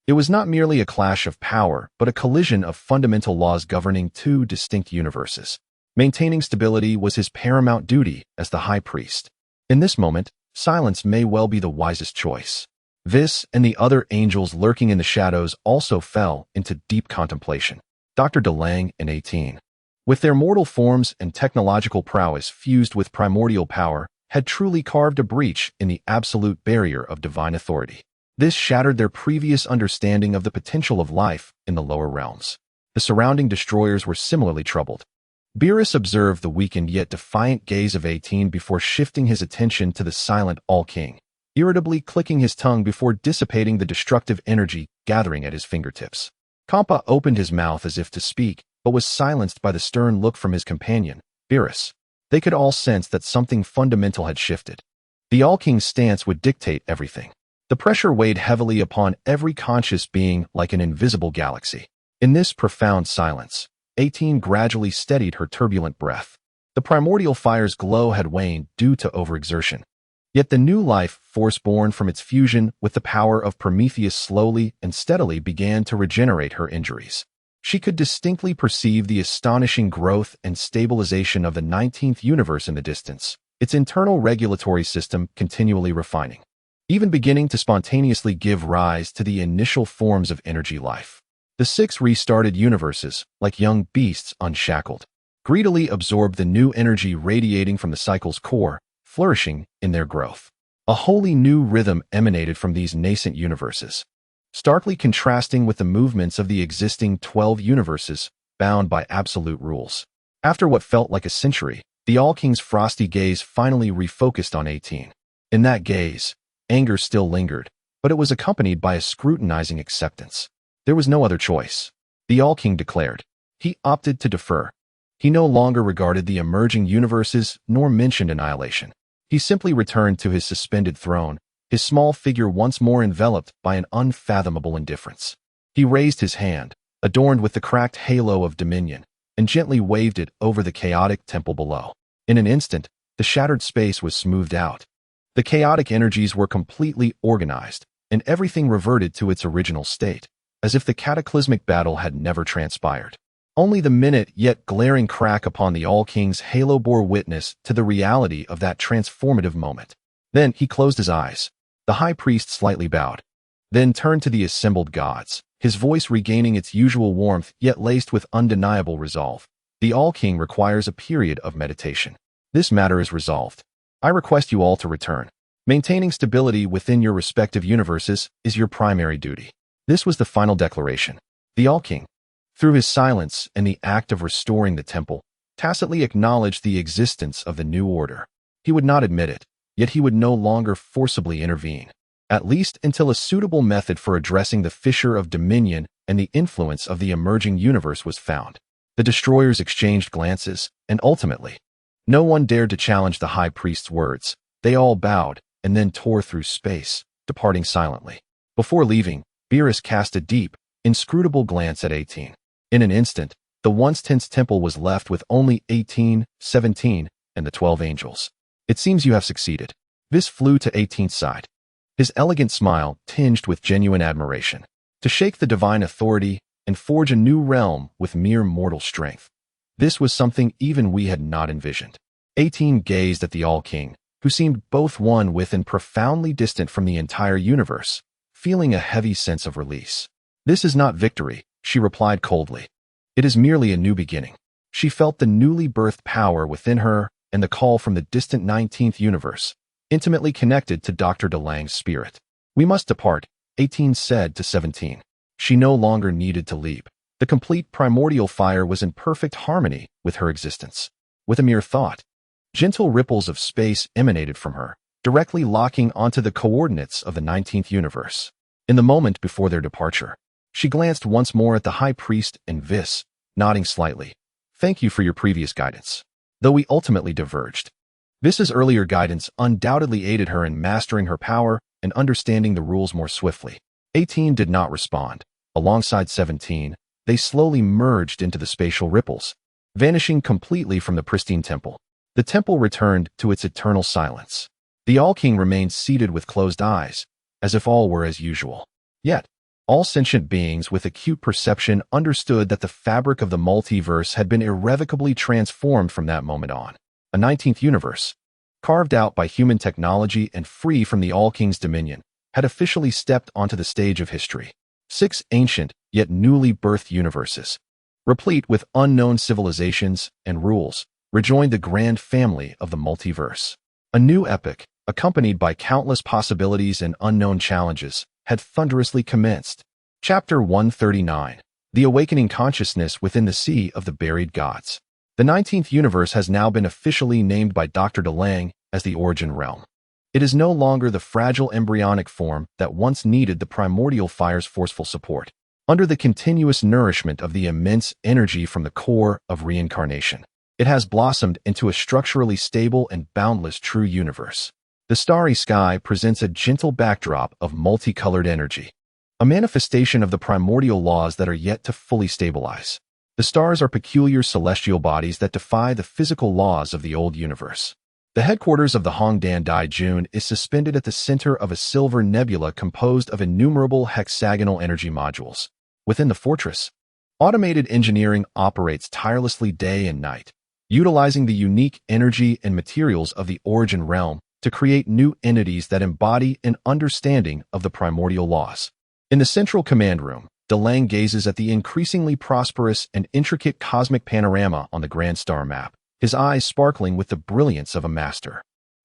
It was not merely a clash of power, but a collision of fundamental laws governing two distinct universes. Maintaining stability was his paramount duty as the high priest. In this moment, silence may well be the wisest choice. This and the other angels lurking in the shadows also fell into deep contemplation. Dr. DeLange and 18, with their mortal forms and technological prowess fused with primordial power, had truly carved a breach in the absolute barrier of divine authority. This shattered their previous understanding of the potential of life in the lower realms. The surrounding destroyers were similarly troubled. Beerus observed the weakened yet defiant gaze of 18 before shifting his attention to the silent All-King, irritably clicking his tongue before dissipating the destructive energy gathering at his fingertips. Kampa opened his mouth as if to speak, but was silenced by the stern look from his companion, Beerus. They could all sense that something fundamental had shifted. The All-King's stance would dictate everything. The pressure weighed heavily upon every conscious being like an invisible galaxy. In this profound silence, 18 gradually steadied her turbulent breath. The primordial fire's glow had waned due to overexertion. Yet the new life force born from its fusion with the power of Prometheus slowly and steadily began to regenerate her injuries. She could distinctly perceive the astonishing growth and stabilization of the 19th universe in the distance, its internal regulatory system continually refining, even beginning to spontaneously give rise to the initial forms of energy life. The 6 restarted universes, like young beasts unshackled, greedily absorbed the new energy radiating from the cycle's core, flourishing in their growth. A wholly new rhythm emanated from these nascent universes, starkly contrasting with the movements of the existing 12 universes bound by absolute rules. After what felt like a century, the All-King's frosty gaze finally refocused on 18. In that gaze, anger still lingered, but it was accompanied by a scrutinizing acceptance. There was no other choice. The All-King declared. He opted to defer. He no longer regarded the emerging universes nor mentioned annihilation. He simply returned to his suspended throne, his small figure once more enveloped by an unfathomable indifference. He raised his hand, adorned with the cracked halo of dominion, and gently waved it over the chaotic temple below. In an instant, the shattered space was smoothed out. The chaotic energies were completely organized, and everything reverted to its original state, as if the cataclysmic battle had never transpired. Only the minute yet glaring crack upon the All-King's halo bore witness to the reality of that transformative moment. Then he closed his eyes. The high priest slightly bowed, then turned to the assembled gods, his voice regaining its usual warmth yet laced with undeniable resolve. The All-King requires a period of meditation. This matter is resolved. I request you all to return. Maintaining stability within your respective universes is your primary duty. This was the final declaration. The All-King, through his silence and the act of restoring the temple, tacitly acknowledged the existence of the new order. He would not admit it, yet he would no longer forcibly intervene, at least until a suitable method for addressing the fissure of dominion and the influence of the emerging universe was found. The destroyers exchanged glances, and ultimately, no one dared to challenge the high priest's words. They all bowed and then tore through space, departing silently. Before leaving, Beerus cast a deep, inscrutable glance at 18. In an instant, the once tense temple was left with only 18, 17, and the 12 angels. It seems you have succeeded. Vis flew to 18's side, his elegant smile tinged with genuine admiration. To shake the divine authority and forge a new realm with mere mortal strength. This was something even we had not envisioned. 18 gazed at the All-King, who seemed both one with and profoundly distant from the entire universe, feeling a heavy sense of release. This is not victory, she replied coldly. It is merely a new beginning. She felt the newly birthed power within her and the call from the distant 19th universe, intimately connected to Dr. DeLange's spirit. We must depart, 18 said to 17. She no longer needed to leap. The complete primordial fire was in perfect harmony with her existence. With a mere thought, gentle ripples of space emanated from her, directly locking onto the coordinates of the 19th universe. In the moment before their departure, she glanced once more at the high priest and Vis, nodding slightly. Thank you for your previous guidance. Though we ultimately diverged, Vis's earlier guidance undoubtedly aided her in mastering her power and understanding the rules more swiftly. 18 did not respond. Alongside 17, they slowly merged into the spatial ripples, vanishing completely from the pristine temple. The temple returned to its eternal silence. The All-King remained seated with closed eyes, as if all were as usual. Yet, all sentient beings with acute perception understood that the fabric of the multiverse had been irrevocably transformed from that moment on. A 19th universe, carved out by human technology and free from the All-King's dominion, had officially stepped onto the stage of history. 6 ancient, yet newly birthed universes, replete with unknown civilizations and rules, rejoined the grand family of the multiverse. A new epic, accompanied by countless possibilities and unknown challenges, had thunderously commenced. Chapter 139. The Awakening Consciousness Within the Sea of the Buried Gods. The 19th universe has now been officially named by Dr. DeLange as the Origin Realm. It is no longer the fragile embryonic form that once needed the primordial fire's forceful support. Under the continuous nourishment of the immense energy from the core of reincarnation, it has blossomed into a structurally stable and boundless true universe. The starry sky presents a gentle backdrop of multicolored energy, a manifestation of the primordial laws that are yet to fully stabilize. The stars are peculiar celestial bodies that defy the physical laws of the old universe. The headquarters of the Hongdan Daijun is suspended at the center of a silver nebula composed of innumerable hexagonal energy modules. Within the fortress, automated engineering operates tirelessly day and night, utilizing the unique energy and materials of the Origin Realm to create new entities that embody an understanding of the primordial laws. In the central command room, DeLange gazes at the increasingly prosperous and intricate cosmic panorama on the grand star map, his eyes sparkling with the brilliance of a master.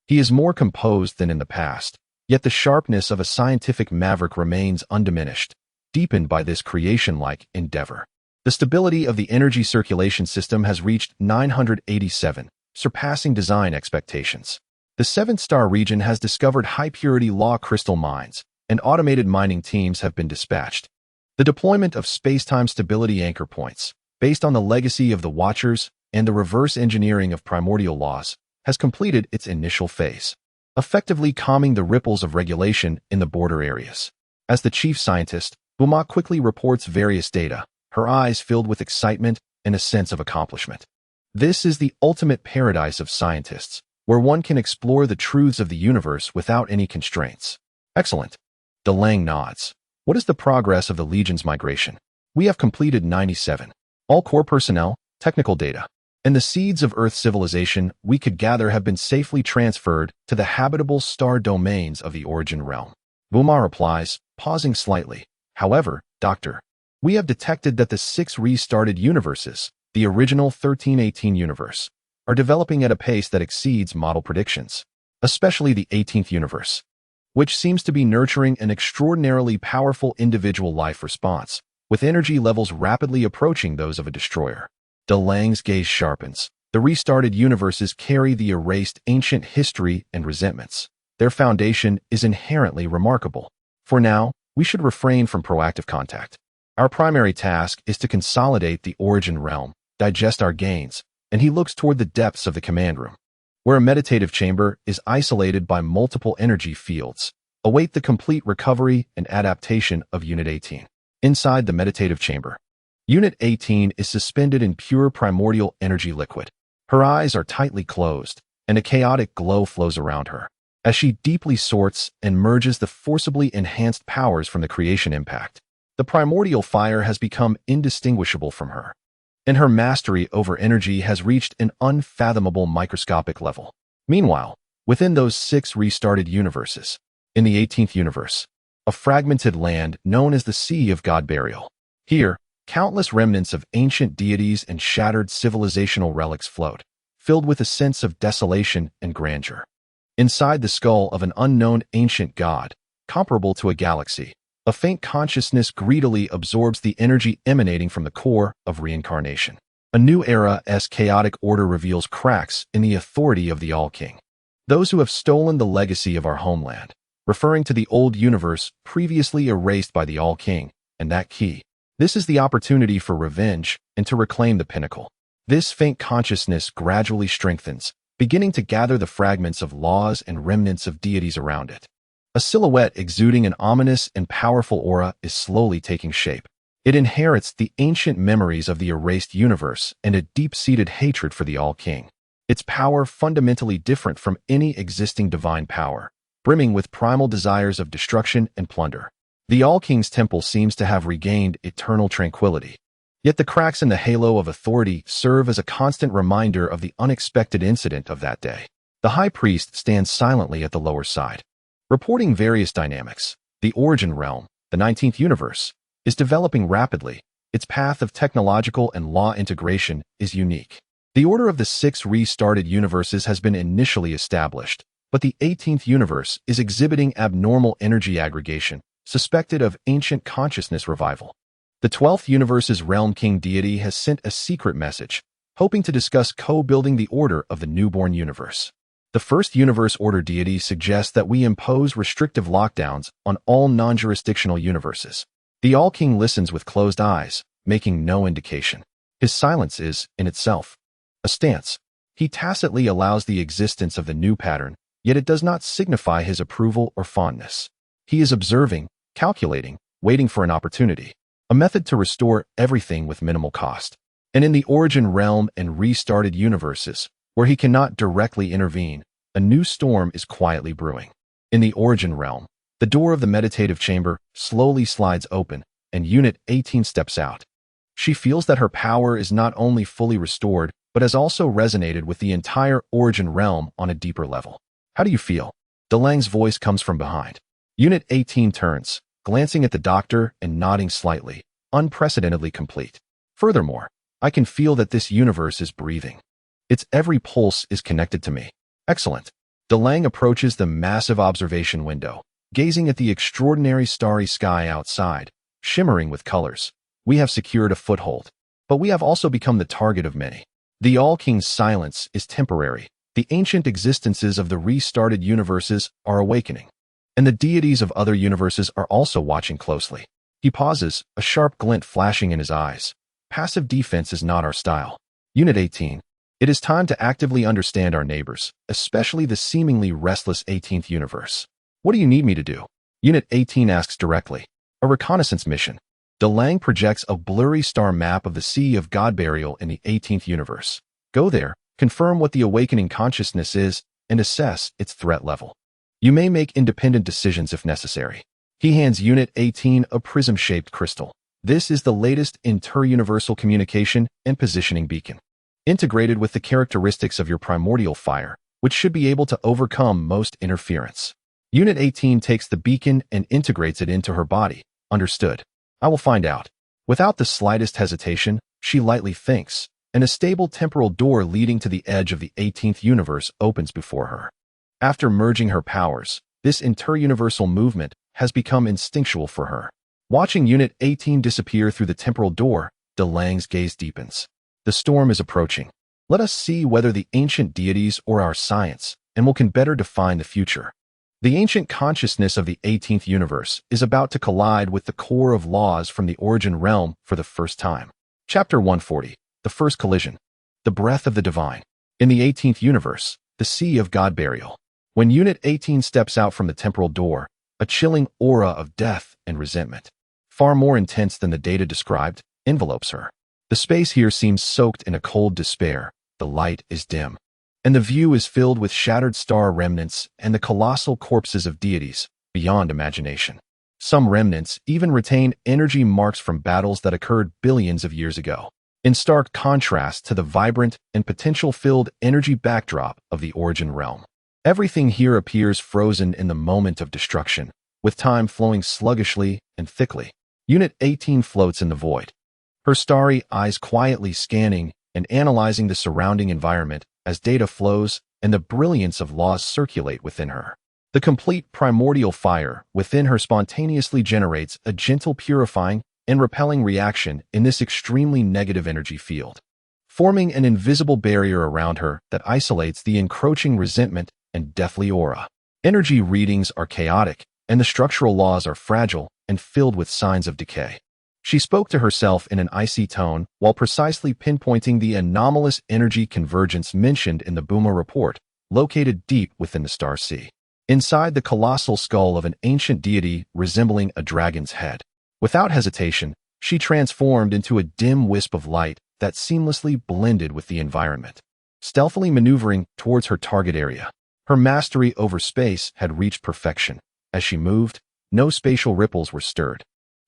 He is more composed than in the past, yet the sharpness of a scientific maverick remains undiminished, deepened by this creation-like endeavor. The stability of the energy circulation system has reached 987, surpassing design expectations. The 7th star region has discovered high-purity law crystal mines, and automated mining teams have been dispatched. The deployment of space-time stability anchor points, based on the legacy of the Watchers and the reverse engineering of primordial laws, has completed its initial phase, effectively calming the ripples of regulation in the border areas. As the chief scientist, Buma quickly reports various data, her eyes filled with excitement and a sense of accomplishment. This is the ultimate paradise of scientists, where one can explore the truths of the universe without any constraints. Excellent. DeLange nods. What is the progress of the Legion's migration? We have completed 97. All core personnel, technical data, and the seeds of Earth civilization we could gather have been safely transferred to the habitable star domains of the origin realm. Bumar replies, pausing slightly. However, Doctor, we have detected that the 6 restarted universes, the original 1318 universe, are developing at a pace that exceeds model predictions, especially the 18th universe, which seems to be nurturing an extraordinarily powerful individual life response, with energy levels rapidly approaching those of a destroyer. DeLange's gaze sharpens. The restarted universes carry the erased ancient history and resentments. Their foundation is inherently remarkable. For now, we should refrain from proactive contact. Our primary task is to consolidate the origin realm, digest our gains, and he looks toward the depths of the command room, where a meditative chamber is isolated by multiple energy fields. Await the complete recovery and adaptation of Unit 18. Inside the meditative chamber, Unit 18 is suspended in pure primordial energy liquid. Her eyes are tightly closed, and a chaotic glow flows around her, as she deeply sorts and merges the forcibly enhanced powers from the creation impact. The primordial fire has become indistinguishable from her, and her mastery over energy has reached an unfathomable microscopic level. Meanwhile, within those 6 restarted universes, in the 18th universe, a fragmented land known as the Sea of God Burial. Here, countless remnants of ancient deities and shattered civilizational relics float, filled with a sense of desolation and grandeur. Inside the skull of an unknown ancient god, comparable to a galaxy, a faint consciousness greedily absorbs the energy emanating from the core of reincarnation. A new era's chaotic order reveals cracks in the authority of the All-King. Those who have stolen the legacy of our homeland, referring to the old universe previously erased by the All-King, and that key. This is the opportunity for revenge and to reclaim the pinnacle. This faint consciousness gradually strengthens, beginning to gather the fragments of laws and remnants of deities around it. A silhouette exuding an ominous and powerful aura is slowly taking shape. It inherits the ancient memories of the erased universe and a deep-seated hatred for the All-King. Its power fundamentally different from any existing divine power, brimming with primal desires of destruction and plunder. The All-King's temple seems to have regained eternal tranquility. Yet the cracks in the halo of authority serve as a constant reminder of the unexpected incident of that day. The High Priest stands silently at the lower side, reporting various dynamics. The origin realm, the 19th universe, is developing rapidly. Its path of technological and law integration is unique. The order of the 6 restarted universes has been initially established, but the 18th universe is exhibiting abnormal energy aggregation, suspected of ancient consciousness revival. The 12th universe's Realm King deity has sent a secret message, hoping to discuss co-building the order of the newborn universe. The first universe order deity suggests that we impose restrictive lockdowns on all non-jurisdictional universes. The All-King listens with closed eyes, making no indication. His silence is, in itself, a stance. He tacitly allows the existence of the new pattern, yet it does not signify his approval or fondness. He is observing, calculating, waiting for an opportunity, a method to restore everything with minimal cost. And in the origin realm and restarted universes, where he cannot directly intervene, a new storm is quietly brewing. In the origin realm, the door of the meditative chamber slowly slides open, and Unit 18 steps out. She feels that her power is not only fully restored, but has also resonated with the entire origin realm on a deeper level. How do you feel? DeLange's voice comes from behind. Unit 18 turns, glancing at the doctor and nodding slightly, unprecedentedly complete. Furthermore, I can feel that this universe is breathing. Its every pulse is connected to me. Excellent. DeLange approaches the massive observation window, gazing at the extraordinary starry sky outside, shimmering with colors. We have secured a foothold, but we have also become the target of many. The All-King's silence is temporary. The ancient existences of the restarted universes are awakening, and the deities of other universes are also watching closely. He pauses, a sharp glint flashing in his eyes. Passive defense is not our style. Unit 18. It is time to actively understand our neighbors, especially the seemingly restless 18th universe. What do you need me to do? Unit 18 asks directly. A reconnaissance mission. DeLange projects a blurry star map of the Sea of God Burial in the 18th universe. Go there, confirm what the awakening consciousness is, and assess its threat level. You may make independent decisions if necessary. He hands Unit 18 a prism-shaped crystal. This is the latest inter-universal communication and positioning beacon, integrated with the characteristics of your primordial fire, which should be able to overcome most interference. Unit 18 takes the beacon and integrates it into her body. Understood. I will find out. Without the slightest hesitation, she lightly thinks, and a stable temporal door leading to the edge of the 18th universe opens before her. After merging her powers, this inter-universal movement has become instinctual for her. Watching Unit 18 disappear through the temporal door, DeLange's gaze deepens. The storm is approaching. Let us see whether the ancient deities or our science, and we can better define the future. The ancient consciousness of the 18th universe is about to collide with the core of laws from the origin realm for the first time. Chapter 140. The First Collision. The Breath of the Divine. In the 18th universe, the Sea of God Burial. When Unit 18 steps out from the temporal door, a chilling aura of death and resentment, far more intense than the data described, envelopes her. The space here seems soaked in a cold despair. The light is dim, and the view is filled with shattered star remnants and the colossal corpses of deities beyond imagination. Some remnants even retain energy marks from battles that occurred billions of years ago, in stark contrast to the vibrant and potential-filled energy backdrop of the origin realm. Everything here appears frozen in the moment of destruction, with time flowing sluggishly and thickly. Unit 18 floats in the void, her starry eyes quietly scanning and analyzing the surrounding environment as data flows and the brilliance of laws circulate within her. The complete primordial fire within her spontaneously generates a gentle purifying and repelling reaction in this extremely negative energy field, forming an invisible barrier around her that isolates the encroaching resentment and deathly aura. Energy readings are chaotic, and the structural laws are fragile and filled with signs of decay. She spoke to herself in an icy tone while precisely pinpointing the anomalous energy convergence mentioned in the Buma report, located deep within the star sea, inside the colossal skull of an ancient deity resembling a dragon's head. Without hesitation, she transformed into a dim wisp of light that seamlessly blended with the environment, stealthily maneuvering towards her target area. Her mastery over space had reached perfection. As she moved, no spatial ripples were stirred,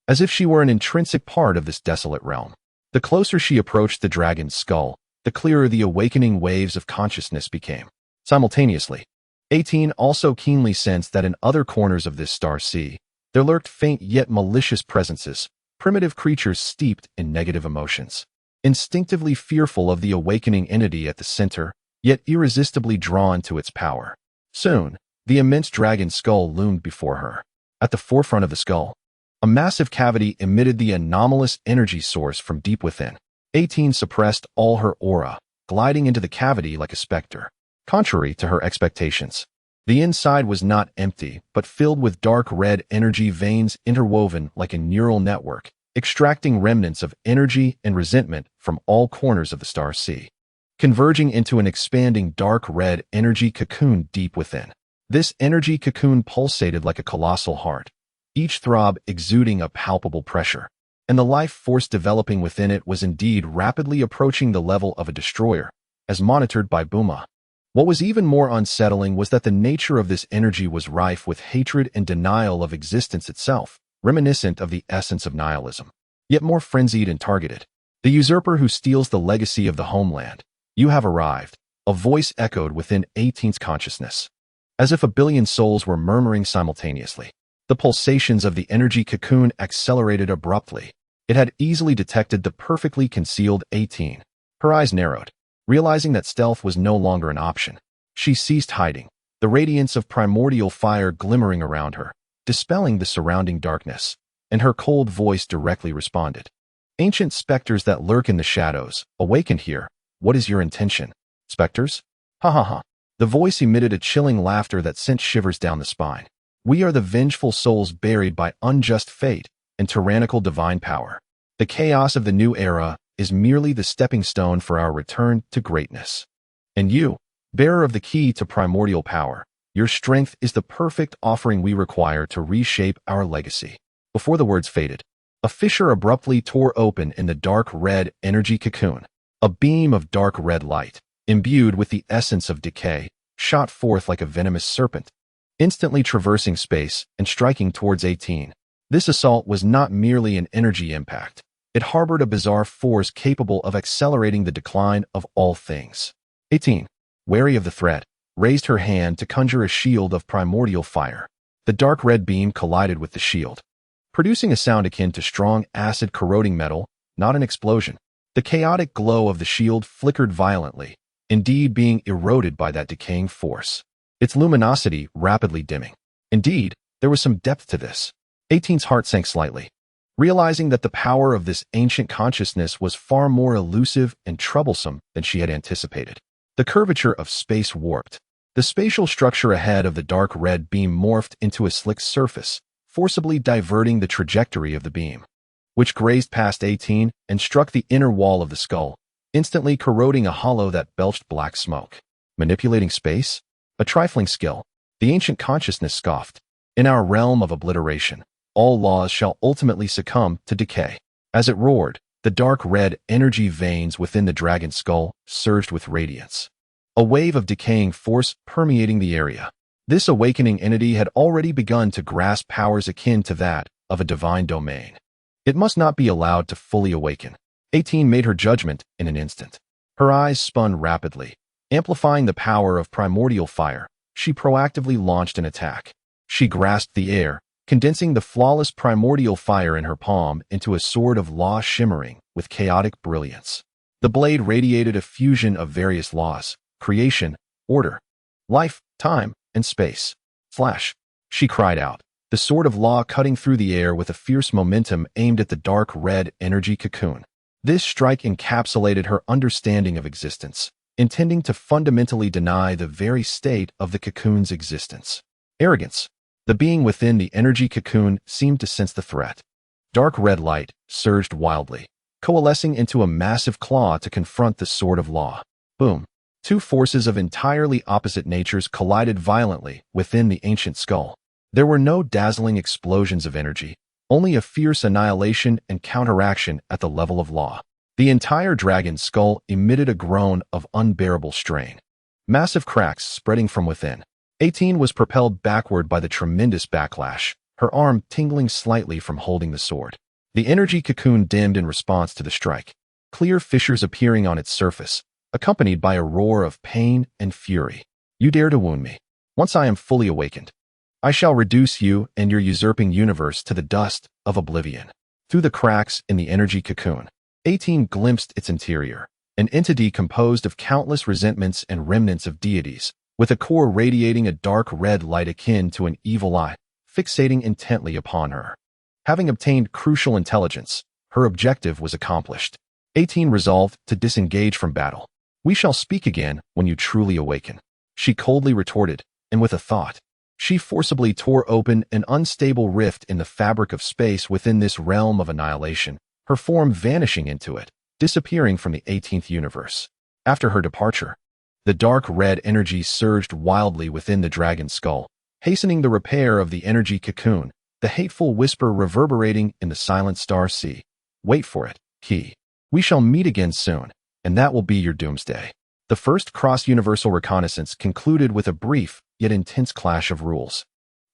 as if she were an intrinsic part of this desolate realm. The closer she approached the dragon's skull, the clearer the awakening waves of consciousness became. Simultaneously, 18 also keenly sensed that in other corners of this star sea, there lurked faint yet malicious presences, primitive creatures steeped in negative emotions, instinctively fearful of the awakening entity at the center, yet irresistibly drawn to its power. Soon, the immense dragon skull loomed before her. At the forefront of the skull, a massive cavity emitted the anomalous energy source from deep within. 18 suppressed all her aura, gliding into the cavity like a specter. Contrary to her expectations, the inside was not empty, but filled with dark red energy veins interwoven like a neural network, extracting remnants of energy and resentment from all corners of the star sea, converging into an expanding dark red energy cocoon deep within. This energy cocoon pulsated like a colossal heart, each throb exuding a palpable pressure, and the life force developing within it was indeed rapidly approaching the level of a destroyer, as monitored by Buma. What was even more unsettling was that the nature of this energy was rife with hatred and denial of existence itself, reminiscent of the essence of nihilism, yet more frenzied and targeted. The usurper who steals the legacy of the homeland. You have arrived, a voice echoed within 18's consciousness, as if a billion souls were murmuring simultaneously. The pulsations of the energy cocoon accelerated abruptly. It had easily detected the perfectly concealed 18. Her eyes narrowed, realizing that stealth was no longer an option. She ceased hiding, the radiance of primordial fire glimmering around her, dispelling the surrounding darkness, and her cold voice directly responded. Ancient specters that lurk in the shadows, awakened here. What is your intention? Specters? Ha ha ha. The voice emitted a chilling laughter that sent shivers down the spine. We are the vengeful souls buried by unjust fate and tyrannical divine power. The chaos of the new era is merely the stepping stone for our return to greatness. And you, bearer of the key to primordial power, your strength is the perfect offering we require to reshape our legacy. Before the words faded, a fissure abruptly tore open in the dark red energy cocoon. A beam of dark red light, imbued with the essence of decay, shot forth like a venomous serpent, instantly traversing space and striking towards 18. This assault was not merely an energy impact. It harbored a bizarre force capable of accelerating the decline of all things. 18, wary of the threat, raised her hand to conjure a shield of primordial fire. The dark red beam collided with the shield, producing a sound akin to strong acid corroding metal, not an explosion. The chaotic glow of the shield flickered violently, indeed being eroded by that decaying force, its luminosity rapidly dimming. Indeed, there was some depth to this. 18's heart sank slightly, realizing that the power of this ancient consciousness was far more elusive and troublesome than she had anticipated. The curvature of space warped. The spatial structure ahead of the dark red beam morphed into a slick surface, forcibly diverting the trajectory of the beam, which grazed past 18 and struck the inner wall of the skull, instantly corroding a hollow that belched black smoke. Manipulating space? A trifling skill. The ancient consciousness scoffed. In our realm of obliteration, all laws shall ultimately succumb to decay. As it roared, the dark red energy veins within the dragon's skull surged with radiance, a wave of decaying force permeating the area. This awakening entity had already begun to grasp powers akin to that of a divine domain. It must not be allowed to fully awaken. 18 made her judgment in an instant. Her eyes spun rapidly. Amplifying the power of primordial fire, she proactively launched an attack. She grasped the air, condensing the flawless primordial fire in her palm into a sword of law shimmering with chaotic brilliance. The blade radiated a fusion of various laws: creation, order, life, time, and space. Flash! She cried out, the sword of law cutting through the air with a fierce momentum aimed at the dark red energy cocoon. This strike encapsulated her understanding of existence, intending to fundamentally deny the very state of the cocoon's existence. Arrogance. The being within the energy cocoon seemed to sense the threat. Dark red light surged wildly, coalescing into a massive claw to confront the sword of law. Boom! Two forces of entirely opposite natures collided violently within the ancient skull. There were no dazzling explosions of energy, only a fierce annihilation and counteraction at the level of law. The entire dragon's skull emitted a groan of unbearable strain. Massive cracks spreading from within. 18 was propelled backward by the tremendous backlash, her arm tingling slightly from holding the sword. The energy cocoon dimmed in response to the strike, clear fissures appearing on its surface, accompanied by a roar of pain and fury. You dare to wound me. Once I am fully awakened, I shall reduce you and your usurping universe to the dust of oblivion. Through the cracks in the energy cocoon, 18 glimpsed its interior, an entity composed of countless resentments and remnants of deities, with a core radiating a dark red light akin to an evil eye, fixating intently upon her. Having obtained crucial intelligence, her objective was accomplished. 18 resolved to disengage from battle. We shall speak again when you truly awaken, she coldly retorted, and with a thought, she forcibly tore open an unstable rift in the fabric of space within this realm of annihilation, her form vanishing into it, disappearing from the 18th universe. After her departure, the dark red energy surged wildly within the dragon's skull, hastening the repair of the energy cocoon, the hateful whisper reverberating in the silent star sea. Wait for it, Key. We shall meet again soon, and that will be your doomsday. The first cross-universal reconnaissance concluded with a brief yet intense clash of rules.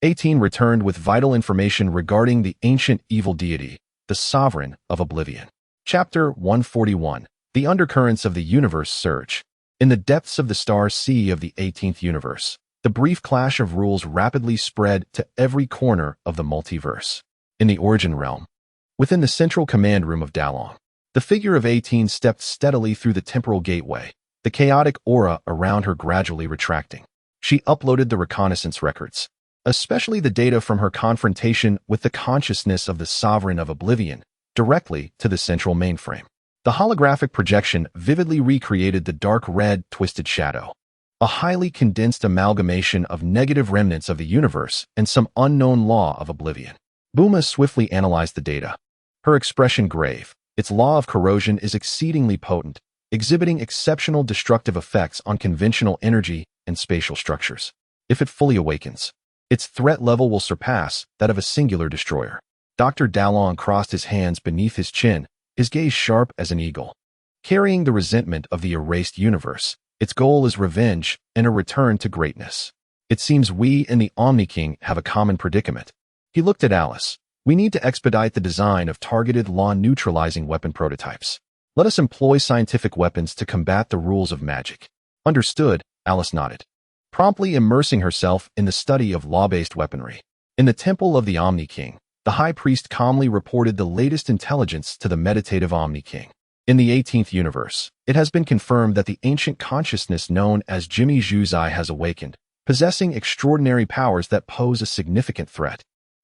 18 returned with vital information regarding the ancient evil deity, the Sovereign of Oblivion. Chapter 141. The Undercurrents of the Universe Surge. In the depths of the star sea of the 18th universe, the brief clash of rules rapidly spread to every corner of the multiverse. In the Origin Realm, within the central command room of Dalong, the figure of 18 stepped steadily through the temporal gateway, the chaotic aura around her gradually retracting. She uploaded the reconnaissance records, especially the data from her confrontation with the consciousness of the Sovereign of Oblivion, directly to the central mainframe. The holographic projection vividly recreated the dark red, twisted shadow, a highly condensed amalgamation of negative remnants of the universe and some unknown law of oblivion. Buma swiftly analyzed the data, her expression grave. Its law of corrosion is exceedingly potent, exhibiting exceptional destructive effects on conventional energy and spatial structures. If it fully awakens, its threat level will surpass that of a singular destroyer. Dr. Dalong crossed his hands beneath his chin, his gaze sharp as an eagle. Carrying the resentment of the erased universe, Its goal is revenge and a return to greatness. It seems we and the Omni King have a common predicament. He looked at Alice. We need to expedite the design of targeted law-neutralizing weapon prototypes. Let us employ scientific weapons to combat the rules of magic. Understood, Alice nodded, promptly immersing herself in the study of law-based weaponry. In the temple of the Omni King, the high priest calmly reported the latest intelligence to the meditative Omni King. In the 18th universe, it has been confirmed that the ancient consciousness known as Jimmy Zhuzai has awakened, possessing extraordinary powers that pose a significant threat.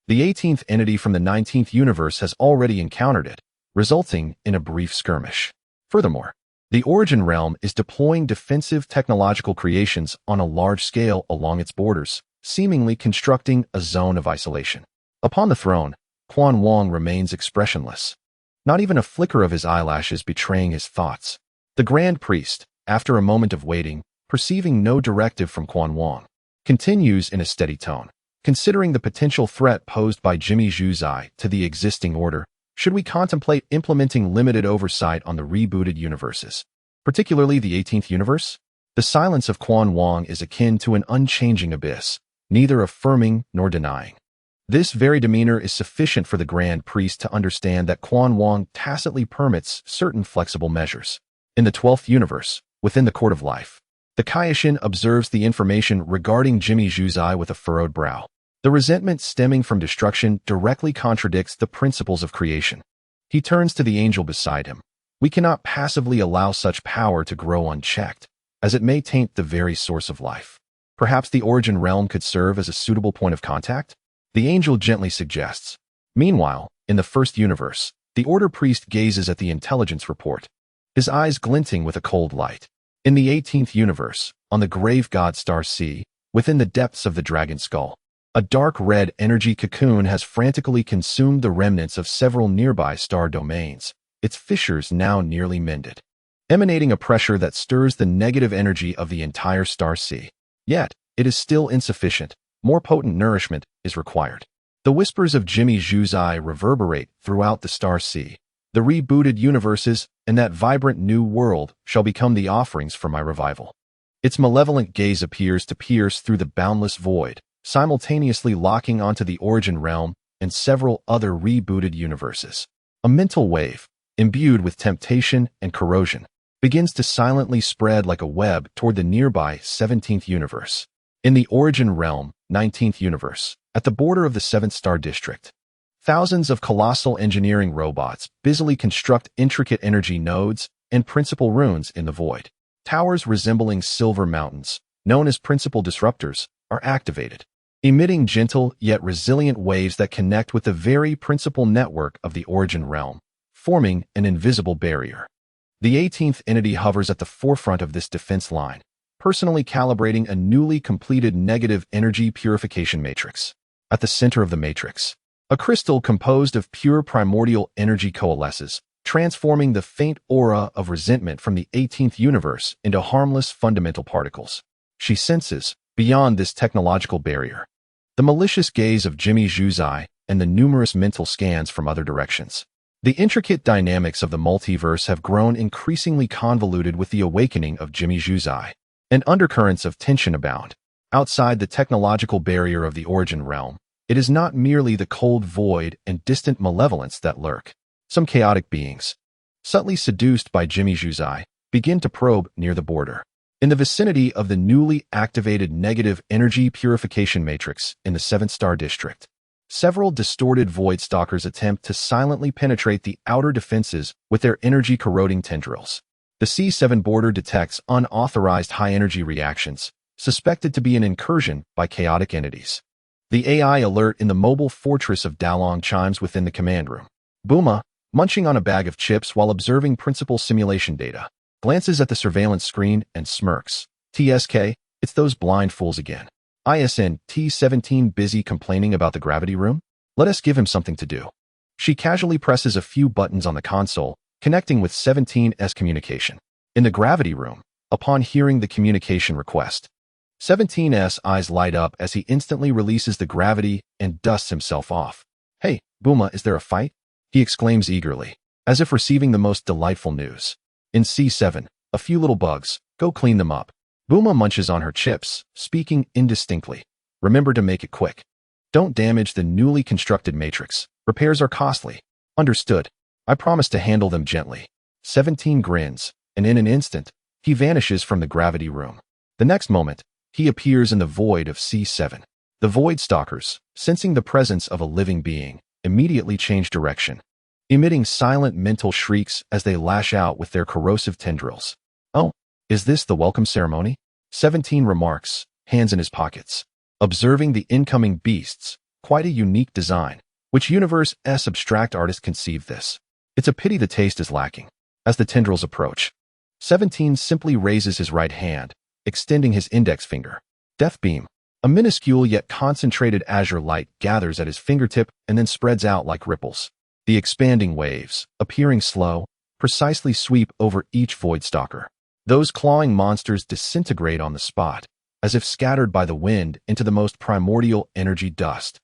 The 18th entity from the 19th universe has already encountered it, resulting in a brief skirmish. Furthermore, the Origin Realm is deploying defensive technological creations on a large scale along its borders, seemingly constructing a zone of isolation. Upon the throne, Quan Wang remains expressionless, not even a flicker of his eyelashes betraying his thoughts. The Grand Priest, after a moment of waiting, perceiving no directive from Quan Wang, continues in a steady tone. Considering the potential threat posed by Jimmy Zhuzai to the existing order, should we contemplate implementing limited oversight on the rebooted universes, particularly the 18th universe? The silence of Quan Wang is akin to an unchanging abyss, neither affirming nor denying. This very demeanor is sufficient for the Grand Priest to understand that Quan Wang tacitly permits certain flexible measures. In the 12th universe, within the Court of Life, the Kaioshin observes the information regarding Jimmy Zhuzai with a furrowed brow. The resentment stemming from destruction directly contradicts the principles of creation. He turns to the angel beside him. We cannot passively allow such power to grow unchecked, as it may taint the very source of life. Perhaps the Origin Realm could serve as a suitable point of contact? The angel gently suggests. Meanwhile, in the first universe, the Order Priest gazes at the intelligence report, his eyes glinting with a cold light. In the 18th universe, on the grave god star C, within the depths of the Dragon Skull, a dark red energy cocoon has frantically consumed the remnants of several nearby star domains, its fissures now nearly mended, emanating a pressure that stirs the negative energy of the entire star sea. Yet, it is still insufficient. More potent nourishment is required. The whispers of Jimmy Zhuzai reverberate throughout the star sea. The rebooted universes and that vibrant new world shall become the offerings for my revival. Its malevolent gaze appears to pierce through the boundless void, simultaneously locking onto the Origin Realm and several other rebooted universes. A mental wave, imbued with temptation and corrosion, begins to silently spread like a web toward the nearby 17th universe. In the Origin Realm, 19th universe, at the border of the 7th Star District, thousands of colossal engineering robots busily construct intricate energy nodes and principal runes in the void. Towers resembling silver mountains, known as principal disruptors, are activated, emitting gentle yet resilient waves that connect with the very principal network of the Origin Realm, forming an invisible barrier. The 18th entity hovers at the forefront of this defense line, personally calibrating a newly completed negative energy purification matrix. At the center of the matrix, a crystal composed of pure primordial energy coalesces, transforming the faint aura of resentment from the 18th universe into harmless fundamental particles. She senses, beyond this technological barrier, the malicious gaze of Jimmy Zhuzai and the numerous mental scans from other directions. The intricate dynamics of the multiverse have grown increasingly convoluted with the awakening of Jimmy Zhuzai, and undercurrents of tension abound. Outside the technological barrier of the Origin Realm, it is not merely the cold void and distant malevolence that lurk. Some chaotic beings, subtly seduced by Jimmy Zhuzai, begin to probe near the border. In the vicinity of the newly activated negative energy purification matrix in the 7th Star District, several distorted void stalkers attempt to silently penetrate the outer defenses with their energy-corroding tendrils. The C7 border detects unauthorized high-energy reactions, suspected to be an incursion by chaotic entities. The AI alert in the mobile fortress of Dalong chimes within the command room. Buma, munching on a bag of chips while observing principal simulation data, glances at the surveillance screen and smirks. TSK, it's those blind fools again. ISN T17 busy complaining about the gravity room? Let us give him something to do. She casually presses a few buttons on the console, connecting with 17's communication. In the gravity room, upon hearing the communication request, 17's eyes light up as he instantly releases the gravity and dusts himself off. Hey, Buma, is there a fight? He exclaims eagerly, as if receiving the most delightful news. In C7, a few little bugs, Go clean them up. Buma munches on her chips, speaking indistinctly. Remember to make it quick. Don't damage the newly constructed matrix. Repairs are costly. Understood. I promise to handle them gently. 17 grins, and in an instant, he vanishes from the gravity room. The next moment, he appears in the void of C7. The Void Stalkers, sensing the presence of a living being, immediately change direction, emitting silent mental shrieks as they lash out with their corrosive tendrils. Oh, is this the welcome ceremony? 17 remarks, hands in his pockets. Observing the incoming beasts, quite a unique design. Which universe's abstract artist conceived this? It's a pity the taste is lacking. As the tendrils approach, 17 simply raises his right hand, extending his index finger. Death Beam. A minuscule yet concentrated azure light gathers at his fingertip and then spreads out like ripples. The expanding waves, appearing slow, precisely sweep over each Void Stalker. Those clawing monsters disintegrate on the spot, as if scattered by the wind into the most primordial energy dust,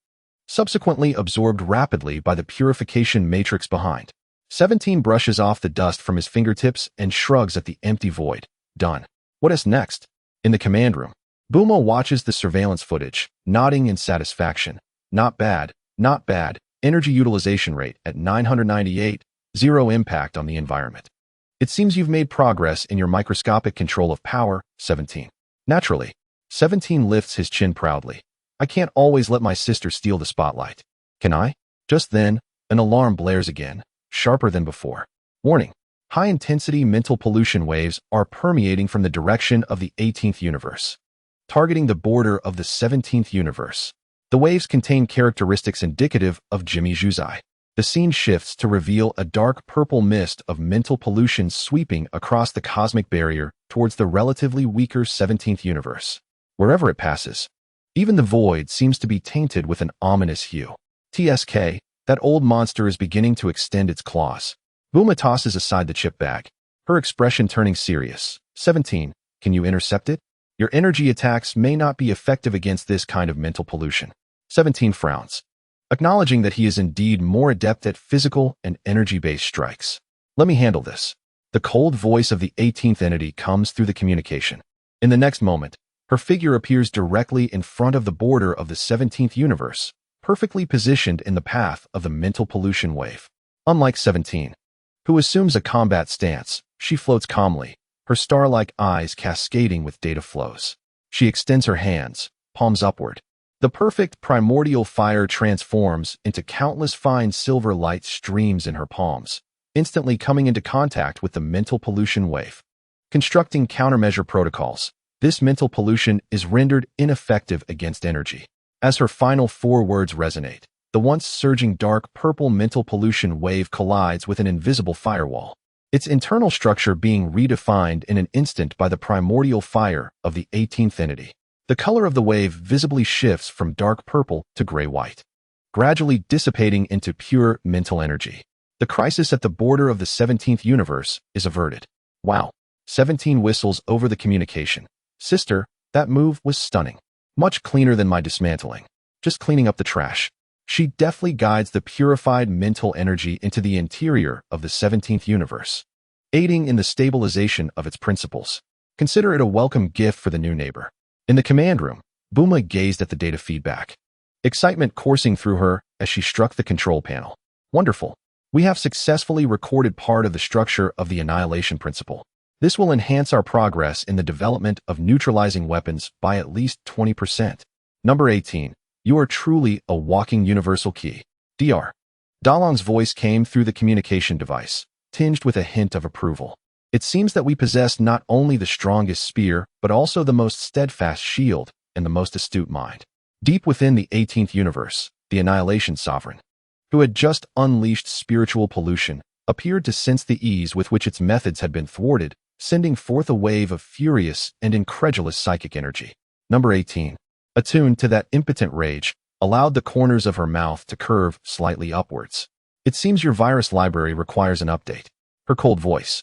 subsequently absorbed rapidly by the purification matrix behind. 17 brushes off the dust from his fingertips and shrugs at the empty void. Done. What is next? In the command room, Buma watches the surveillance footage, nodding in satisfaction. Not bad, not bad. Energy utilization rate at 998, zero impact on the environment. It seems you've made progress in your microscopic control of power, 17. Naturally, 17 lifts his chin proudly. I can't always let my sister steal the spotlight. Can I? Just then, an alarm blares again, sharper than before. Warning. High-intensity mental pollution waves are permeating from the direction of the 18th universe, targeting the border of the 17th universe. The waves contain characteristics indicative of Jimmy Juzai. The scene shifts to reveal a dark purple mist of mental pollution sweeping across the cosmic barrier towards the relatively weaker 17th universe. Wherever it passes, even the void seems to be tainted with an ominous hue. TSK, that old monster is beginning to extend its claws. Buma tosses aside the chip bag, her expression turning serious. 17, can you intercept it? Your energy attacks may not be effective against this kind of mental pollution. 17 frowns, acknowledging that he is indeed more adept at physical and energy-based strikes. Let me handle this. The cold voice of the 18th entity comes through the communication. In the next moment, her figure appears directly in front of the border of the 17th universe, perfectly positioned in the path of the mental pollution wave. Unlike 17, who assumes a combat stance, she floats calmly, her star-like eyes cascading with data flows. She extends her hands, palms upward. The perfect primordial fire transforms into countless fine silver light streams in her palms, instantly coming into contact with the mental pollution wave. Constructing countermeasure protocols, this mental pollution is rendered ineffective against energy. As her final 4 words resonate, the once surging dark purple mental pollution wave collides with an invisible firewall, its internal structure being redefined in an instant by the primordial fire of the 18th entity. The color of the wave visibly shifts from dark purple to gray-white, gradually dissipating into pure mental energy. The crisis at the border of the 17th universe is averted. Wow. 17 whistles over the communication. Sister, that move was stunning. Much cleaner than my dismantling. Just cleaning up the trash. She deftly guides the purified mental energy into the interior of the 17th universe, aiding in the stabilization of its principles. Consider it a welcome gift for the new neighbor. In the command room, Buma gazed at the data feedback, excitement coursing through her as she struck the control panel. Wonderful. We have successfully recorded part of the structure of the annihilation principle. This will enhance our progress in the development of neutralizing weapons by at least 20%. Number 18. You are truly a walking universal key. Dr. Dalong's voice came through the communication device, tinged with a hint of approval. It seems that we possess not only the strongest spear, but also the most steadfast shield and the most astute mind. Deep within the 18th universe, the Annihilation Sovereign, who had just unleashed spiritual pollution, appeared to sense the ease with which its methods had been thwarted, sending forth a wave of furious and incredulous psychic energy. Number 18. Attuned to that impotent rage, allowed the corners of her mouth to curve slightly upwards. It seems your virus library requires an update. Her cold voice,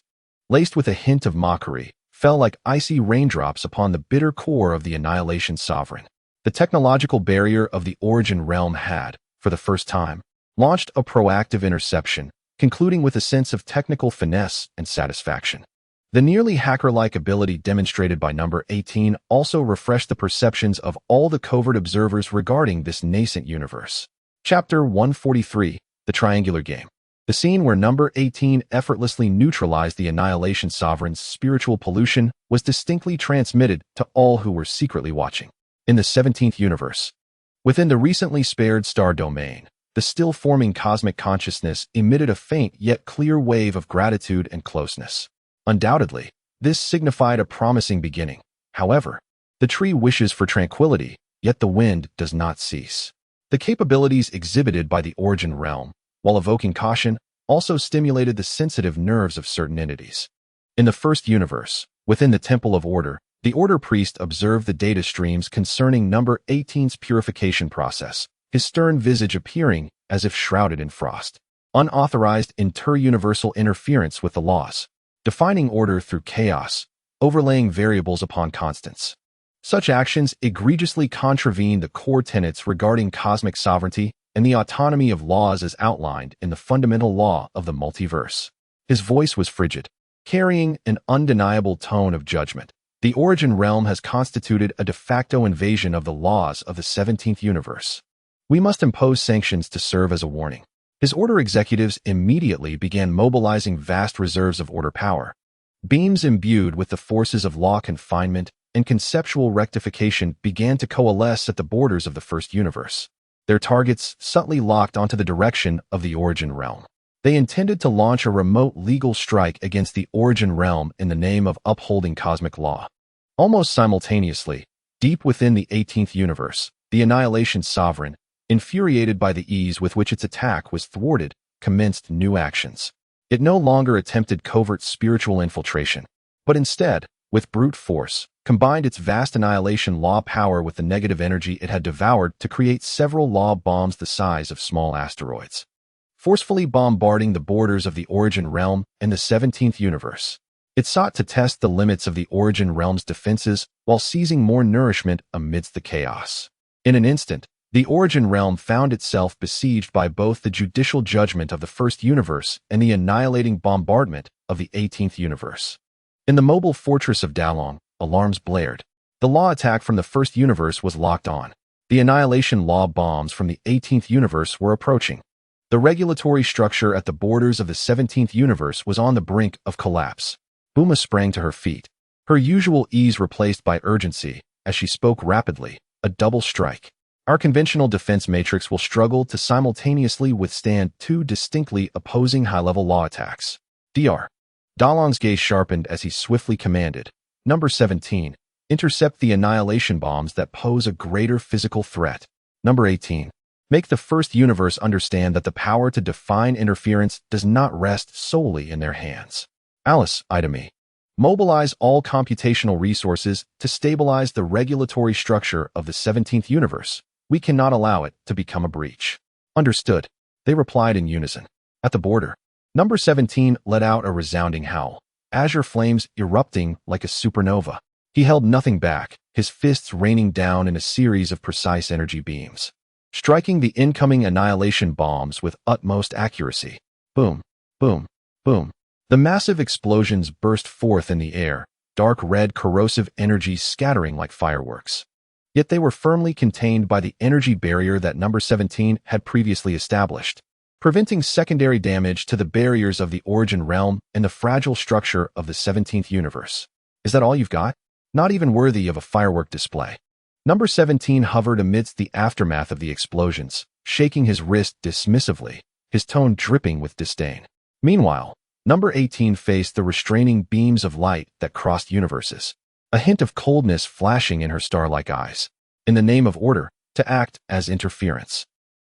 laced with a hint of mockery, fell like icy raindrops upon the bitter core of the Annihilation Sovereign. The technological barrier of the Origin realm had, for the first time, launched a proactive interception, concluding with a sense of technical finesse and satisfaction. The nearly hacker-like ability demonstrated by number 18 also refreshed the perceptions of all the covert observers regarding this nascent universe. Chapter 143, The Triangular Game. The scene where number 18 effortlessly neutralized the Annihilation Sovereign's spiritual pollution was distinctly transmitted to all who were secretly watching. In the 17th universe, within the recently spared star domain, the still-forming cosmic consciousness emitted a faint yet clear wave of gratitude and closeness. Undoubtedly, this signified a promising beginning. However, the tree wishes for tranquility, yet the wind does not cease. The capabilities exhibited by the Origin Realm, while evoking caution, also stimulated the sensitive nerves of certain entities. In the first universe, within the Temple of Order, the Order Priest observed the data streams concerning number 18's purification process, his stern visage appearing as if shrouded in frost. Unauthorized inter-universal interference with the laws, defining order through chaos, overlaying variables upon constants. Such actions egregiously contravene the core tenets regarding cosmic sovereignty and the autonomy of laws as outlined in the fundamental law of the multiverse. His voice was frigid, carrying an undeniable tone of judgment. The Origin Realm has constituted a de facto invasion of the laws of the 17th universe. We must impose sanctions to serve as a warning. His Order executives immediately began mobilizing vast reserves of Order power. Beams imbued with the forces of law confinement and conceptual rectification began to coalesce at the borders of the first universe. Their targets subtly locked onto the direction of the Origin Realm. They intended to launch a remote legal strike against the Origin Realm in the name of upholding cosmic law. Almost simultaneously, deep within the 18th universe, the Annihilation Sovereign, infuriated by the ease with which its attack was thwarted, commenced new actions. It no longer attempted covert spiritual infiltration, but instead, with brute force, combined its vast annihilation law power with the negative energy it had devoured to create several law bombs the size of small asteroids, forcefully bombarding the borders of the Origin Realm and the 17th universe. It sought to test the limits of the Origin Realm's defenses while seizing more nourishment amidst the chaos. In an instant, the Origin Realm found itself besieged by both the judicial judgment of the first universe and the annihilating bombardment of the 18th universe. In the mobile fortress of Dalong, alarms blared. The law attack from the first universe was locked on. The annihilation law bombs from the 18th universe were approaching. The regulatory structure at the borders of the 17th universe was on the brink of collapse. Buma sprang to her feet, her usual ease replaced by urgency, as she spoke rapidly. A double strike. Our conventional defense matrix will struggle to simultaneously withstand two distinctly opposing high-level law attacks. Dr. Dalong's gaze sharpened as he swiftly commanded, Number 17, intercept the annihilation bombs that pose a greater physical threat. Number 18, make the first universe understand that the power to define interference does not rest solely in their hands. Alice, Idami, mobilize all computational resources to stabilize the regulatory structure of the 17th universe. We cannot allow it to become a breach. Understood, they replied in unison. At the border, Number 17 let out a resounding howl, azure flames erupting like a supernova. He held nothing back, his fists raining down in a series of precise energy beams, striking the incoming annihilation bombs with utmost accuracy. Boom, boom, boom. The massive explosions burst forth in the air, dark red corrosive energy scattering like fireworks. Yet they were firmly contained by the energy barrier that Number 17 had previously established, preventing secondary damage to the barriers of the Origin Realm and the fragile structure of the 17th universe. Is that all you've got? Not even worthy of a firework display. Number 17 hovered amidst the aftermath of the explosions, shaking his wrist dismissively, his tone dripping with disdain. Meanwhile, Number 18 faced the restraining beams of light that crossed universes, a hint of coldness flashing in her star-like eyes. In the name of order, to act as interference.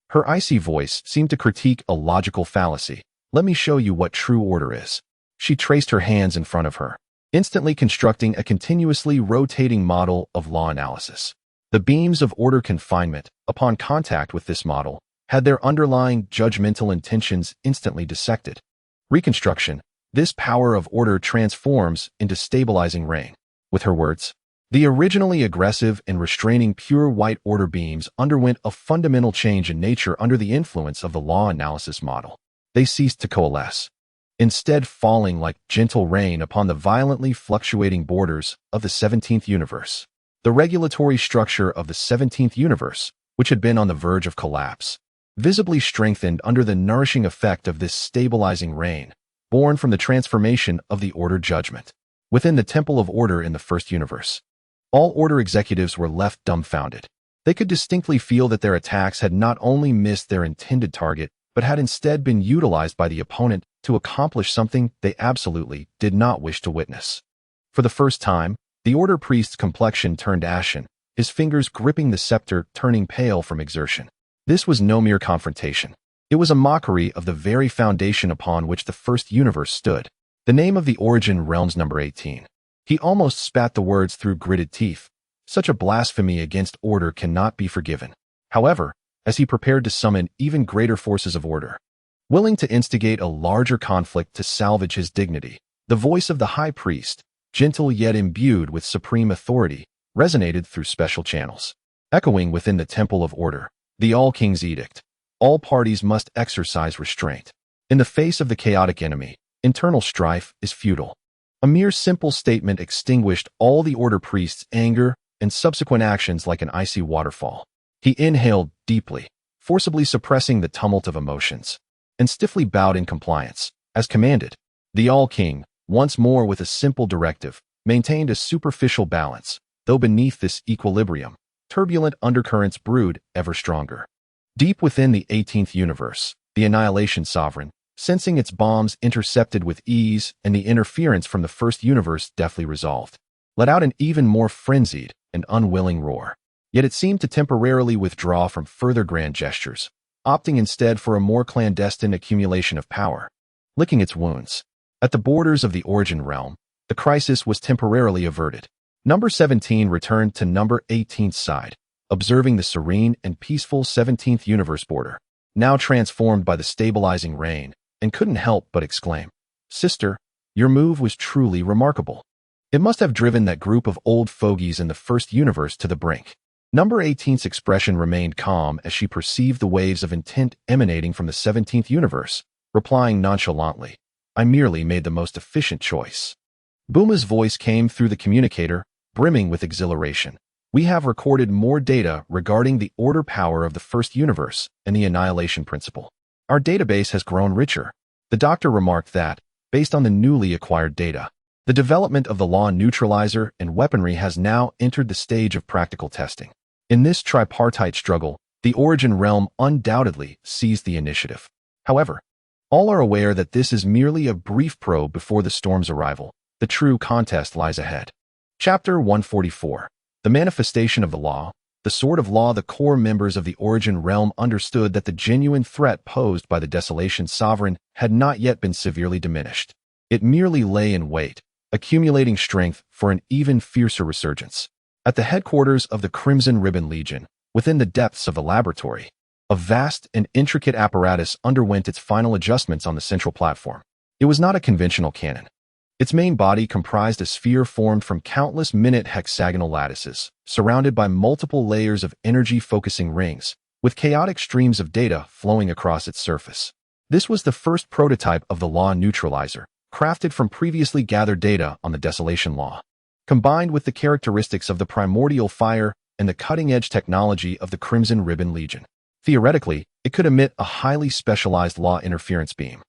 Her icy voice seemed to critique a logical fallacy. Let me show you what true order is. She traced her hands in front of her, instantly constructing a continuously rotating model of law analysis. The beams of order confinement, upon contact with this model, had their underlying judgmental intentions instantly dissected. Reconstruction, this power of order transforms into stabilizing rain. With her words, the originally aggressive and restraining pure white order beams underwent a fundamental change in nature under the influence of the law analysis model. They ceased to coalesce. instead falling like gentle rain upon the violently fluctuating borders of the 17th universe. The regulatory structure of the 17th universe, which had been on the verge of collapse, visibly strengthened under the nourishing effect of this stabilizing rain, born from the transformation of the Order judgment. Within the Temple of Order in the first universe, all Order executives were left dumbfounded. They could distinctly feel that their attacks had not only missed their intended target, but had instead been utilized by the opponent to accomplish something they absolutely did not wish to witness. For the first time, the Order priest's complexion turned ashen, his fingers gripping the scepter turning pale from exertion. This was no mere confrontation. It was a mockery of the very foundation upon which the first universe stood. The name of the origin realms number 18. He almost spat the words through gritted teeth. Such a blasphemy against Order cannot be forgiven. However, as he prepared to summon even greater forces of Order, willing to instigate a larger conflict to salvage his dignity, the voice of the High Priest, gentle yet imbued with supreme authority, resonated through special channels. Echoing within the Temple of Order, the All-King's Edict. All parties must exercise restraint. In the face of the chaotic enemy, internal strife is futile. A mere simple statement extinguished all the Order priest's anger and subsequent actions like an icy waterfall. He inhaled deeply, forcibly suppressing the tumult of emotions, and stiffly bowed in compliance, as commanded. The All-King, once more with a simple directive, maintained a superficial balance, though beneath this equilibrium, turbulent undercurrents brewed ever stronger. Deep within the 18th universe, the Annihilation Sovereign, sensing its bombs intercepted with ease and the interference from the first universe deftly resolved, let out an even more frenzied and unwilling roar. Yet it seemed to temporarily withdraw from further grand gestures, opting instead for a more clandestine accumulation of power. Licking its wounds. At the borders of the origin realm, the crisis was temporarily averted. Number 17 returned to number 18's side, observing the serene and peaceful 17th universe border, now transformed by the stabilizing rain, and couldn't help but exclaim, "Sister, your move was truly remarkable." It must have driven that group of old fogies in the first universe to the brink. Number 18's expression remained calm as she perceived the waves of intent emanating from the 17th universe, replying nonchalantly, "I merely made the most efficient choice." Buma's voice came through the communicator, brimming with exhilaration. "We have recorded more data regarding the Order power of the first universe and the annihilation principle. Our database has grown richer." The doctor remarked that, based on the newly acquired data, the development of the law neutralizer and weaponry has now entered the stage of practical testing. In this tripartite struggle, the origin realm undoubtedly seized the initiative. However, all are aware that this is merely a brief probe before the storm's arrival. The true contest lies ahead. Chapter 144. The manifestation of the law. The sword of law. The core members of the origin realm understood that the genuine threat posed by the Desolation Sovereign had not yet been severely diminished. It merely lay in wait, accumulating strength for an even fiercer resurgence. At the headquarters of the Crimson Ribbon Legion, within the depths of the laboratory, a vast and intricate apparatus underwent its final adjustments on the central platform. It was not a conventional cannon. Its main body comprised a sphere formed from countless minute hexagonal lattices, surrounded by multiple layers of energy-focusing rings, with chaotic streams of data flowing across its surface. This was the first prototype of the law neutralizer, crafted from previously gathered data on the Desolation Law. Combined with the characteristics of the primordial fire and the cutting-edge technology of the Crimson Ribbon Legion, theoretically, it could emit a highly specialized law interference beam.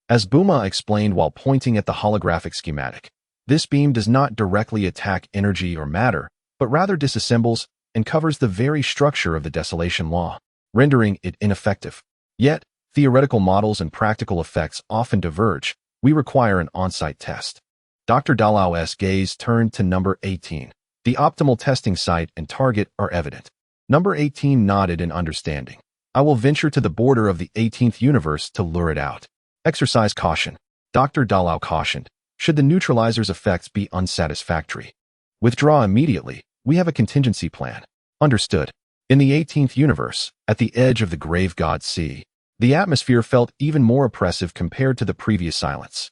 As Buma explained while pointing at the holographic schematic, this beam does not directly attack energy or matter, but rather disassembles and covers the very structure of the Desolation Law, rendering it ineffective. Yet, theoretical models and practical effects often diverge. We require an on-site test. Dr. Dalao's gaze turned to number 18. The optimal testing site and target are evident. Number 18 nodded in understanding. "I will venture to the border of the 18th universe to lure it out. Exercise caution." Dr. Dalao cautioned, "Should the neutralizer's effects be unsatisfactory, withdraw immediately. We have a contingency plan." Understood. In the 18th universe, at the edge of the Grave God Sea, the atmosphere felt even more oppressive compared to the previous silence.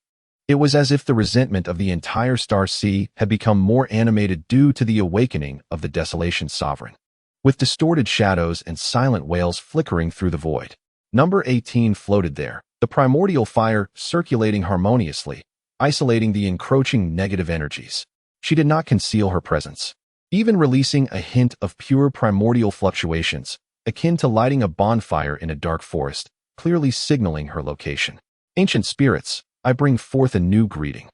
It was as if the resentment of the entire Star Sea had become more animated due to the awakening of the Desolation Sovereign. With distorted shadows and silent wails flickering through the void, number 18 floated there, the primordial fire circulating harmoniously, isolating the encroaching negative energies. She did not conceal her presence, even releasing a hint of pure primordial fluctuations, akin to lighting a bonfire in a dark forest, clearly signaling her location. Ancient spirits, I bring forth a new greeting.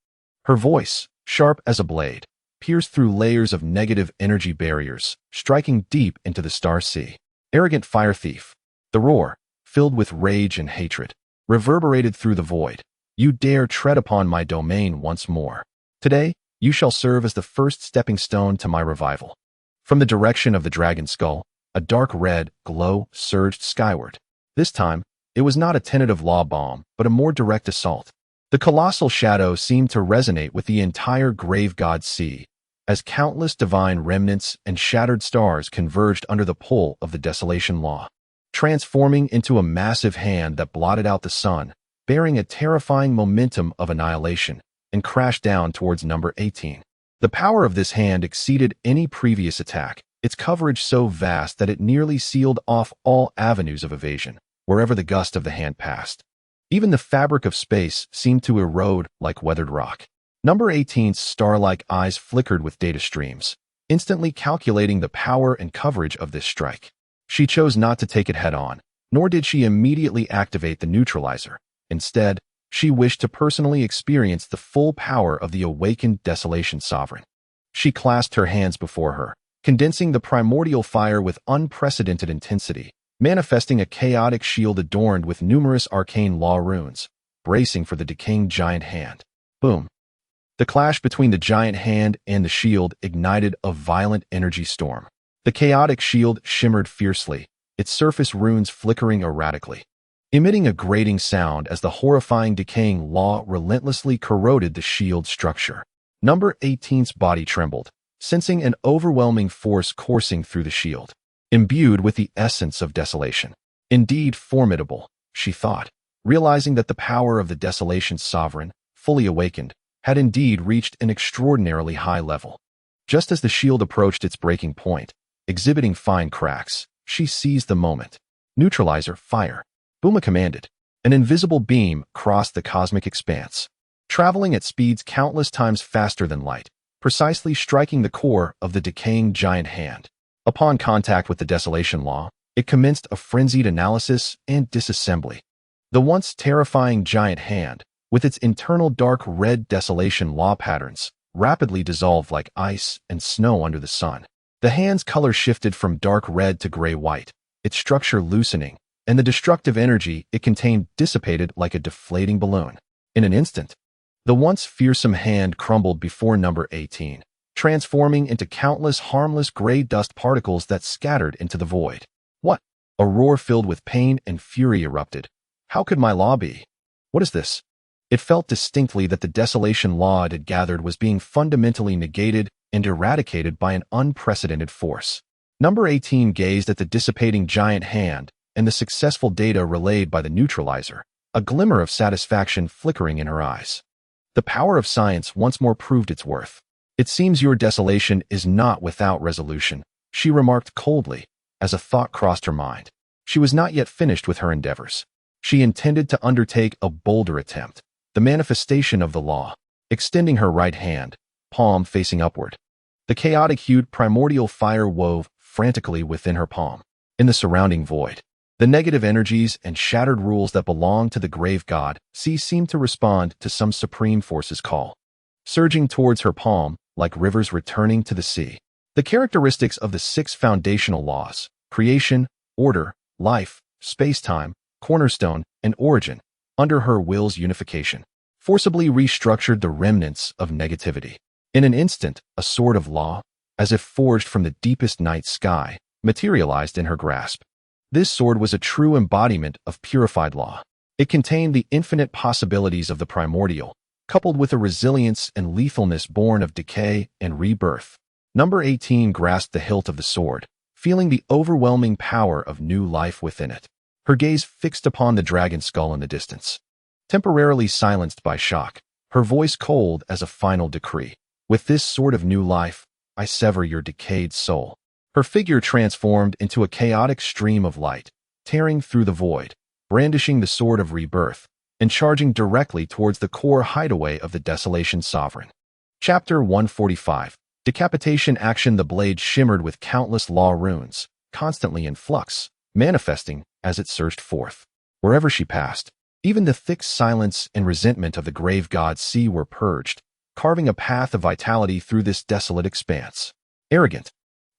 Her voice, sharp as a blade, pierced through layers of negative energy barriers, striking deep into the star sea. Arrogant fire thief. The roar, filled with rage and hatred, reverberated through the void. You dare tread upon my domain once more. Today, you shall serve as the first stepping stone to my revival. From the direction of the dragon skull, a dark red glow surged skyward. This time, it was not a tentative law bomb, but a more direct assault. The colossal shadow seemed to resonate with the entire grave god sea, as countless divine remnants and shattered stars converged under the pull of the desolation law, transforming into a massive hand that blotted out the sun, bearing a terrifying momentum of annihilation, and crashed down towards number 18. The power of this hand exceeded any previous attack, its coverage so vast that it nearly sealed off all avenues of evasion, wherever the gust of the hand passed. Even the fabric of space seemed to erode like weathered rock. Number 18's star-like eyes flickered with data streams, instantly calculating the power and coverage of this strike. She chose not to take it head-on, nor did she immediately activate the neutralizer. Instead, she wished to personally experience the full power of the awakened desolation sovereign. She clasped her hands before her, condensing the primordial fire with unprecedented intensity, manifesting a chaotic shield adorned with numerous arcane law runes, bracing for the decaying giant hand. Boom. The clash between the giant hand and the shield ignited a violent energy storm. The chaotic shield shimmered fiercely, its surface runes flickering erratically, emitting a grating sound as the horrifying decaying law relentlessly corroded the shield structure. Number 18's body trembled, sensing an overwhelming force coursing through the shield, imbued with the essence of desolation. Indeed formidable, she thought, realizing that the power of the desolation sovereign, fully awakened, had indeed reached an extraordinarily high level. Just as the shield approached its breaking point, exhibiting fine cracks, she seized the moment. Neutralizer, fire. Buma commanded. An invisible beam crossed the cosmic expanse, traveling at speeds countless times faster than light, precisely striking the core of the decaying giant hand. Upon contact with the desolation law, it commenced a frenzied analysis and disassembly. The once terrifying giant hand, with its internal dark red desolation law patterns, rapidly dissolved like ice and snow under the sun. The hand's color shifted from dark red to gray-white, its structure loosening, and the destructive energy it contained dissipated like a deflating balloon. In an instant, the once fearsome hand crumbled before number 18, transforming into countless harmless gray dust particles that scattered into the void. What? A roar filled with pain and fury erupted. How could my law be? What is this? It felt distinctly that the desolation law it had gathered was being fundamentally negated and eradicated by an unprecedented force. Number 18 gazed at the dissipating giant hand and the successful data relayed by the neutralizer, a glimmer of satisfaction flickering in her eyes. The power of science once more proved its worth. It seems your desolation is not without resolution, she remarked coldly, as a thought crossed her mind. She was not yet finished with her endeavors. She intended to undertake a bolder attempt, the manifestation of the law, extending her right hand, palm facing upward. The chaotic-hued primordial fire wove frantically within her palm. In the surrounding void, the negative energies and shattered rules that belong to the grave god seemed to respond to some supreme force's call, surging towards her palm like rivers returning to the sea. The characteristics of the 6 foundational laws, creation, order, life, space-time, cornerstone, and origin, under her will's unification, forcibly restructured the remnants of negativity. In an instant, a sword of law, as if forged from the deepest night sky, materialized in her grasp. This sword was a true embodiment of purified law. It contained the infinite possibilities of the primordial, coupled with a resilience and lethalness born of decay and rebirth. Number 18 grasped the hilt of the sword, feeling the overwhelming power of new life within it. Her gaze fixed upon the dragon skull in the distance. Temporarily silenced by shock, her voice cold as a final decree. With this sword of new life, I sever your decayed soul. Her figure transformed into a chaotic stream of light, tearing through the void, brandishing the sword of rebirth, and charging directly towards the core hideaway of the Desolation Sovereign. Chapter 145. Decapitation Action. The blade shimmered with countless law runes, constantly in flux, manifesting as it surged forth. Wherever she passed, even the thick silence and resentment of the grave god's sea were purged, carving a path of vitality through this desolate expanse. Arrogant.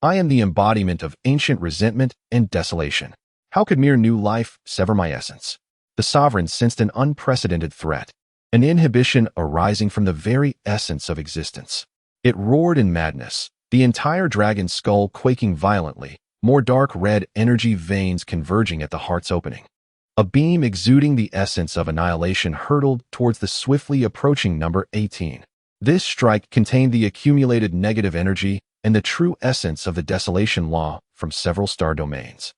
I am the embodiment of ancient resentment and desolation. How could mere new life sever my essence? The sovereign sensed an unprecedented threat, an inhibition arising from the very essence of existence. It roared in madness, the entire dragon's skull quaking violently, more dark red energy veins converging at the heart's opening. A beam exuding the essence of annihilation hurtled towards the swiftly approaching number 18. This strike contained the accumulated negative energy and the true essence of the desolation law from several star domains.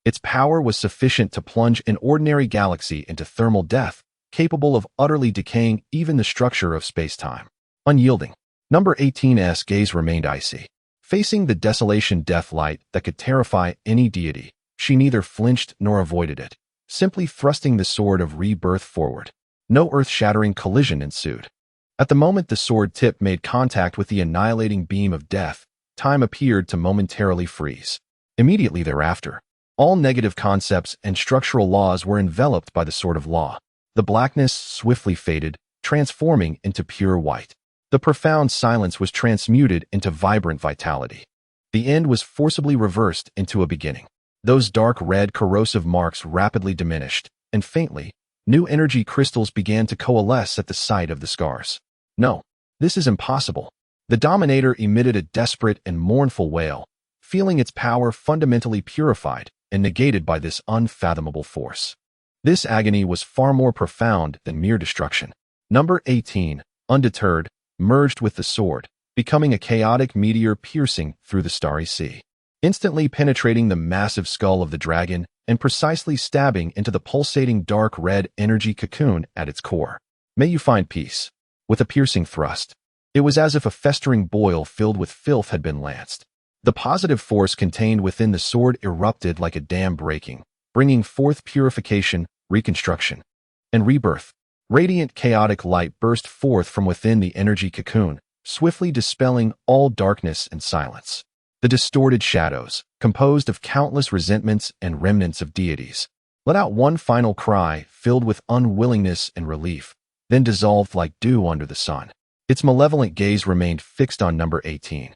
Its power was sufficient to plunge an ordinary galaxy into thermal death, capable of utterly decaying even the structure of space-time. Unyielding, number 18's gaze remained icy. Facing the desolation death light that could terrify any deity, she neither flinched nor avoided it, simply thrusting the sword of rebirth forward. No earth-shattering collision ensued. At the moment the sword tip made contact with the annihilating beam of death, time appeared to momentarily freeze. Immediately thereafter, all negative concepts and structural laws were enveloped by the sword of law. The blackness swiftly faded, transforming into pure white. The profound silence was transmuted into vibrant vitality. The end was forcibly reversed into a beginning. Those dark red corrosive marks rapidly diminished, and faintly, new energy crystals began to coalesce at the sight of the scars. No, this is impossible. The Dominator emitted a desperate and mournful wail, feeling its power fundamentally purified and negated by this unfathomable force. This agony was far more profound than mere destruction. Number 18, undeterred, merged with the sword, becoming a chaotic meteor piercing through the starry sea, instantly penetrating the massive skull of the dragon and precisely stabbing into the pulsating dark red energy cocoon at its core. May you find peace. With a piercing thrust, it was as if a festering boil filled with filth had been lanced. The positive force contained within the sword erupted like a dam breaking, bringing forth purification, reconstruction, and rebirth. Radiant chaotic light burst forth from within the energy cocoon, swiftly dispelling all darkness and silence. The distorted shadows, composed of countless resentments and remnants of deities, let out one final cry filled with unwillingness and relief, then dissolved like dew under the sun. Its malevolent gaze remained fixed on number 18,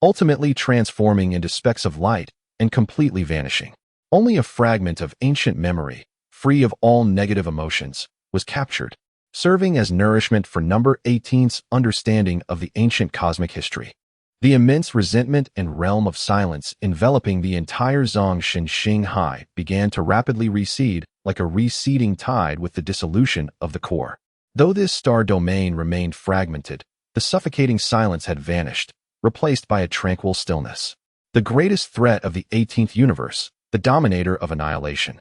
ultimately transforming into specks of light and completely vanishing. Only a fragment of ancient memory, free of all negative emotions, was captured, serving as nourishment for number 18's understanding of the ancient cosmic history. The immense resentment and realm of silence enveloping the entire Zhongshan Xinghai began to rapidly recede like a receding tide with the dissolution of the core. Though this star domain remained fragmented, the suffocating silence had vanished, replaced by a tranquil stillness. The greatest threat of the 18th universe, the Dominator of Annihilation,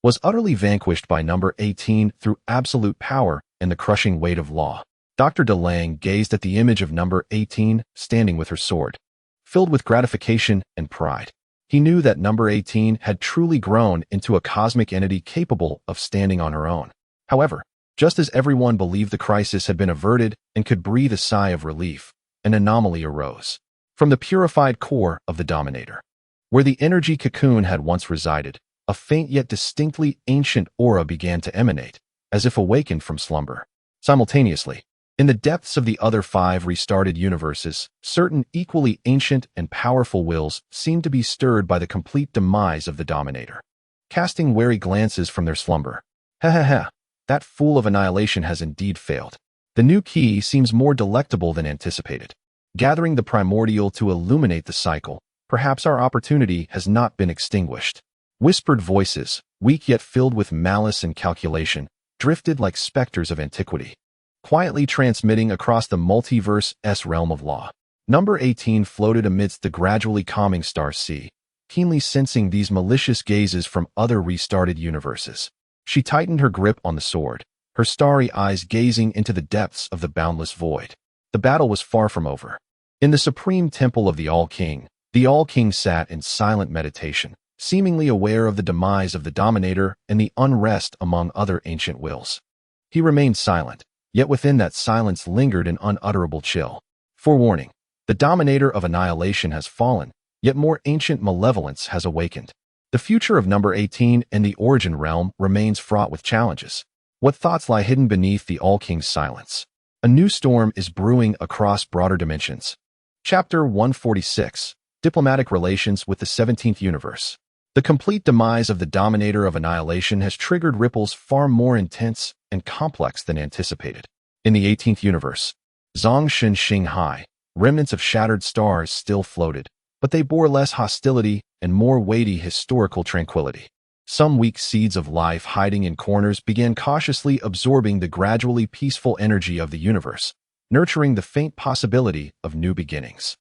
was utterly vanquished by number 18 through absolute power and the crushing weight of law. Dr. DeLange gazed at the image of number 18 standing with her sword, filled with gratification and pride. He knew that number 18 had truly grown into a cosmic entity capable of standing on her own. However, just as everyone believed the crisis had been averted and could breathe a sigh of relief, an anomaly arose. From the purified core of the Dominator, where the energy cocoon had once resided, a faint yet distinctly ancient aura began to emanate, as if awakened from slumber. Simultaneously, in the depths of the other 5 restarted universes, certain equally ancient and powerful wills seemed to be stirred by the complete demise of the Dominator. Casting wary glances from their slumber, that fool of annihilation has indeed failed. The new key seems more delectable than anticipated. Gathering the primordial to illuminate the cycle, perhaps our opportunity has not been extinguished. Whispered voices, weak yet filled with malice and calculation, drifted like specters of antiquity, quietly transmitting across the multiverse's realm of law. Number 18 floated amidst the gradually calming star sea, keenly sensing these malicious gazes from other restarted universes. She tightened her grip on the sword, her starry eyes gazing into the depths of the boundless void. The battle was far from over. In the supreme temple of the All-King sat in silent meditation, seemingly aware of the demise of the Dominator and the unrest among other ancient wills. He remained silent, yet within that silence lingered an unutterable chill. Forewarning, the dominator of annihilation has fallen, yet more ancient malevolence has awakened. The future of number 18 and the origin realm remains fraught with challenges. What thoughts lie hidden beneath the All-King's silence? A new storm is brewing across broader dimensions. Chapter 146, Diplomatic Relations with the 17th Universe. The complete demise of the dominator of annihilation has triggered ripples far more intense and complex than anticipated. In the 18th universe, Zhongshan Xinghai, remnants of shattered stars still floated, but they bore less hostility and more weighty historical tranquility. Some weak seeds of life hiding in corners began cautiously absorbing the gradually peaceful energy of the universe, nurturing the faint possibility of new beginnings.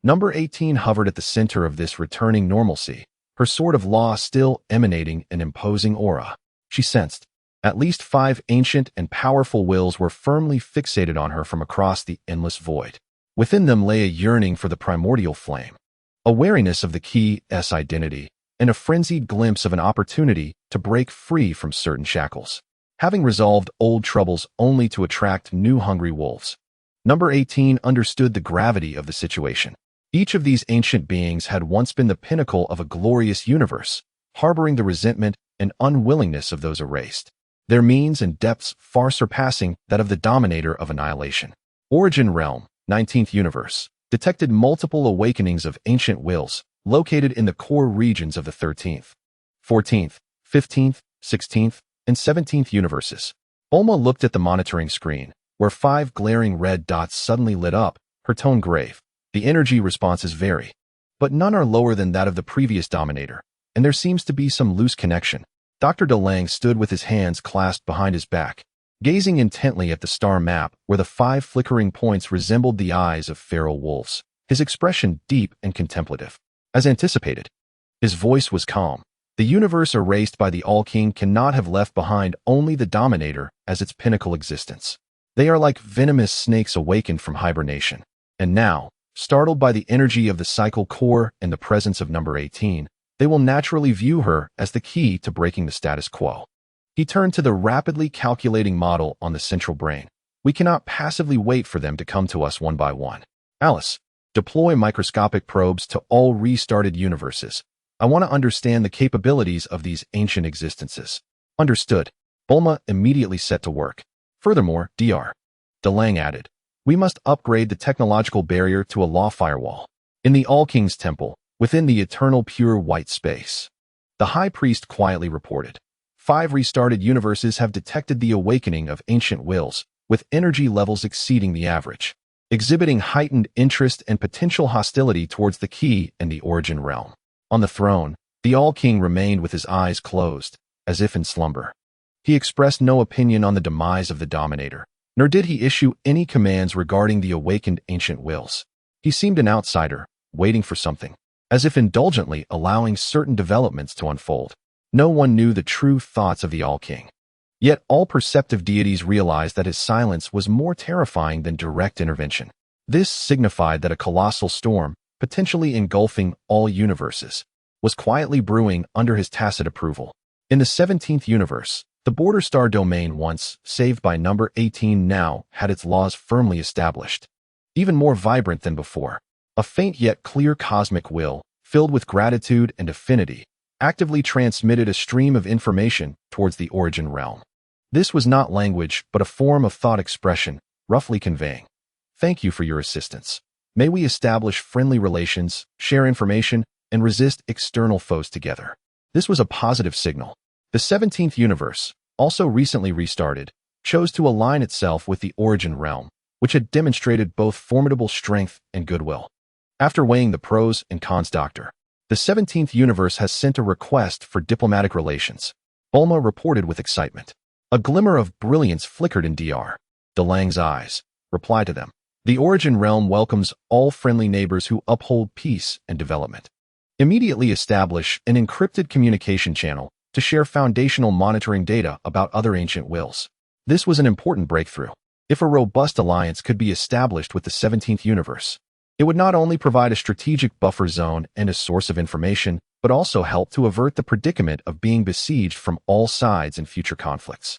Number 18 hovered at the center of this returning normalcy, her sword of law still emanating an imposing aura. She sensed at least 5 ancient and powerful wills were firmly fixated on her from across the endless void. Within them lay a yearning for the primordial flame, a wariness of the key's identity, and a frenzied glimpse of an opportunity to break free from certain shackles. Having resolved old troubles only to attract new hungry wolves, Number 18 understood the gravity of the situation. Each of these ancient beings had once been the pinnacle of a glorious universe, harboring the resentment and unwillingness of those erased, their means and depths far surpassing that of the dominator of annihilation. Origin Realm, 19th Universe, detected multiple awakenings of ancient wills, located in the core regions of the 13th, 14th, 15th, 16th, and 17th universes. Bulma looked at the monitoring screen, where 5 glaring red dots suddenly lit up, her tone grave. The energy responses vary, but none are lower than that of the previous dominator, and there seems to be some loose connection. Dr. DeLange stood with his hands clasped behind his back, gazing intently at the star map where the 5 flickering points resembled the eyes of feral wolves, his expression deep and contemplative. As anticipated, his voice was calm. The universe erased by the All-King cannot have left behind only the Dominator as its pinnacle existence. They are like venomous snakes awakened from hibernation. And now, startled by the energy of the cycle core and the presence of number 18, they will naturally view her as the key to breaking the status quo. He turned to the rapidly calculating model on the central brain. We cannot passively wait for them to come to us one by one. Alice, deploy microscopic probes to all restarted universes. I want to understand the capabilities of these ancient existences. Understood. Bulma immediately set to work. Furthermore, Dr. DeLange added, we must upgrade the technological barrier to a law firewall. In the All-King's temple, within the eternal pure white space, the High Priest quietly reported, 5 restarted universes have detected the awakening of ancient wills, with energy levels exceeding the average, exhibiting heightened interest and potential hostility towards the key and the origin realm. On the throne, the All-King remained with his eyes closed, as if in slumber. He expressed no opinion on the demise of the Dominator, nor did he issue any commands regarding the awakened ancient wills. He seemed an outsider, waiting for something, as if indulgently allowing certain developments to unfold. No one knew the true thoughts of the All-King. Yet all perceptive deities realized that his silence was more terrifying than direct intervention. This signified that a colossal storm, potentially engulfing all universes, was quietly brewing under his tacit approval. In the 17th universe, the border star domain once saved by number 18 now had its laws firmly established. Even more vibrant than before, a faint yet clear cosmic will, filled with gratitude and affinity, actively transmitted a stream of information towards the origin realm. This was not language, but a form of thought expression, roughly conveying, thank you for your assistance. May we establish friendly relations, share information, and resist external foes together. This was a positive signal. The 17th universe, also recently restarted, chose to align itself with the origin realm, which had demonstrated both formidable strength and goodwill. After weighing the pros and cons, the 17th universe has sent a request for diplomatic relations. Bulma reported with excitement. A glimmer of brilliance flickered in Dr. DeLange's eyes. Reply to them. The origin realm welcomes all friendly neighbors who uphold peace and development. Immediately establish an encrypted communication channel to share foundational monitoring data about other ancient wills. This was an important breakthrough. If a robust alliance could be established with the 17th universe, it would not only provide a strategic buffer zone and a source of information, but also help to avert the predicament of being besieged from all sides in future conflicts.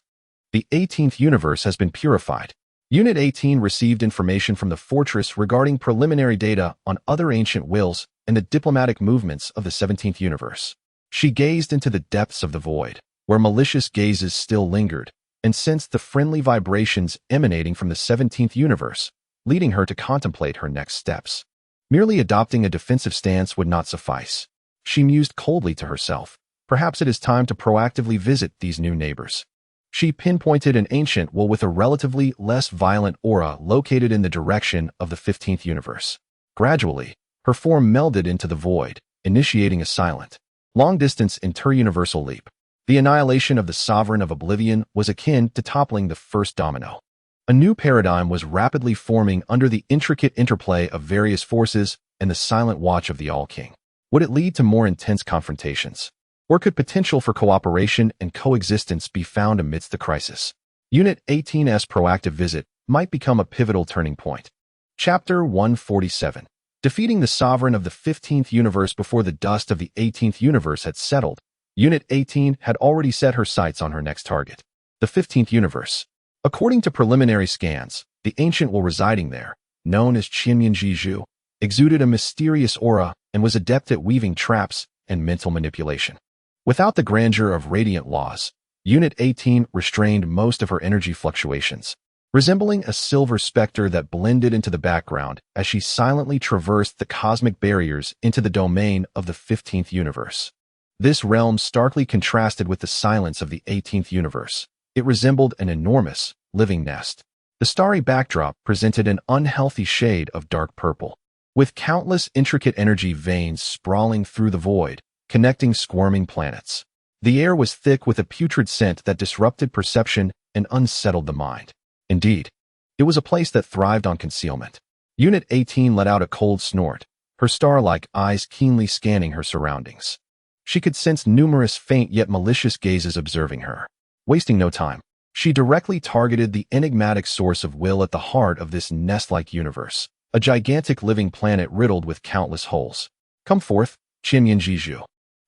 The 18th universe has been purified. Unit 18 received information from the fortress regarding preliminary data on other ancient wills and the diplomatic movements of the 17th universe. She gazed into the depths of the void, where malicious gazes still lingered, and sensed the friendly vibrations emanating from the 17th universe, leading her to contemplate her next steps. Merely adopting a defensive stance would not suffice. She mused coldly to herself. Perhaps it is time to proactively visit these new neighbors. She pinpointed an ancient will with a relatively less violent aura located in the direction of the 15th universe. Gradually, her form melded into the void, initiating a silent, long-distance interuniversal leap. The annihilation of the Sovereign of Oblivion was akin to toppling the first domino. A new paradigm was rapidly forming under the intricate interplay of various forces and the silent watch of the All-King. Would it lead to more intense confrontations? Or could potential for cooperation and coexistence be found amidst the crisis? Unit 18's proactive visit might become a pivotal turning point. Chapter 147. Defeating the Sovereign of the 15th universe before the dust of the 18th universe had settled, Unit 18 had already set her sights on her next target, the 15th universe. According to preliminary scans, the ancient will residing there, known as Qianyan, exuded a mysterious aura and was adept at weaving traps and mental manipulation. Without the grandeur of radiant laws, Unit 18 restrained most of her energy fluctuations, resembling a silver specter that blended into the background as she silently traversed the cosmic barriers into the domain of the 15th universe. This realm starkly contrasted with the silence of the 18th universe. It resembled an enormous, living nest. The starry backdrop presented an unhealthy shade of dark purple, with countless intricate energy veins sprawling through the void, connecting squirming planets. The air was thick with a putrid scent that disrupted perception and unsettled the mind. Indeed, it was a place that thrived on concealment. Unit 18 let out a cold snort, her star-like eyes keenly scanning her surroundings. She could sense numerous faint yet malicious gazes observing her. Wasting no time, she directly targeted the enigmatic source of will at the heart of this nest-like universe, a gigantic living planet riddled with countless holes. Come forth, Qianyan.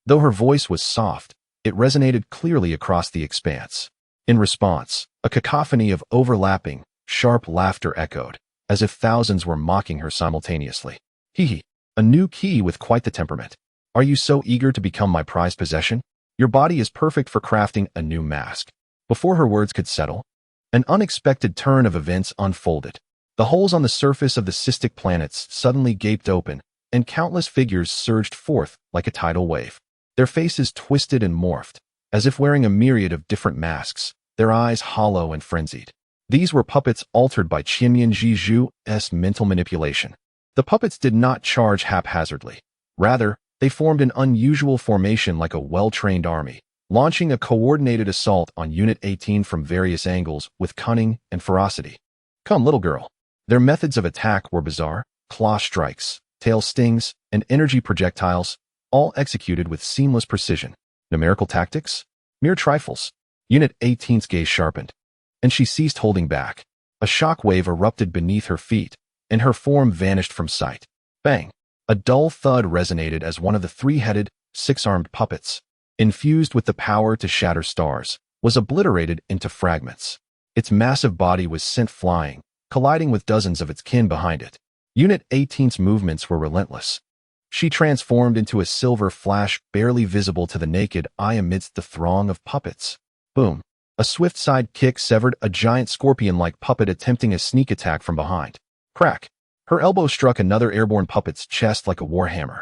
Though her voice was soft, it resonated clearly across the expanse. In response, a cacophony of overlapping, sharp laughter echoed, as if thousands were mocking her simultaneously. Hee, a new key with quite the temperament. Are you so eager to become my prized possession? Your body is perfect for crafting a new mask. Before her words could settle, an unexpected turn of events unfolded. The holes on the surface of the cystic planets suddenly gaped open, and countless figures surged forth like a tidal wave. Their faces twisted and morphed, as if wearing a myriad of different masks, their eyes hollow and frenzied. These were puppets altered by Qianyan mental manipulation. The puppets did not charge haphazardly. Rather, they formed an unusual formation like a well-trained army, launching a coordinated assault on Unit 18 from various angles with cunning and ferocity. Come, little girl. Their methods of attack were bizarre: claw strikes, tail stings, and energy projectiles, all executed with seamless precision. Numerical tactics? Mere trifles. Unit 18's gaze sharpened, and she ceased holding back. A shockwave erupted beneath her feet, and her form vanished from sight. Bang! A dull thud resonated as one of the three-headed, six-armed puppets, infused with the power to shatter stars, was obliterated into fragments. Its massive body was sent flying, colliding with dozens of its kin behind it. Unit 18's movements were relentless. She transformed into a silver flash barely visible to the naked eye amidst the throng of puppets. Boom! A swift side kick severed a giant scorpion-like puppet attempting a sneak attack from behind. Crack! Her elbow struck another airborne puppet's chest like a warhammer,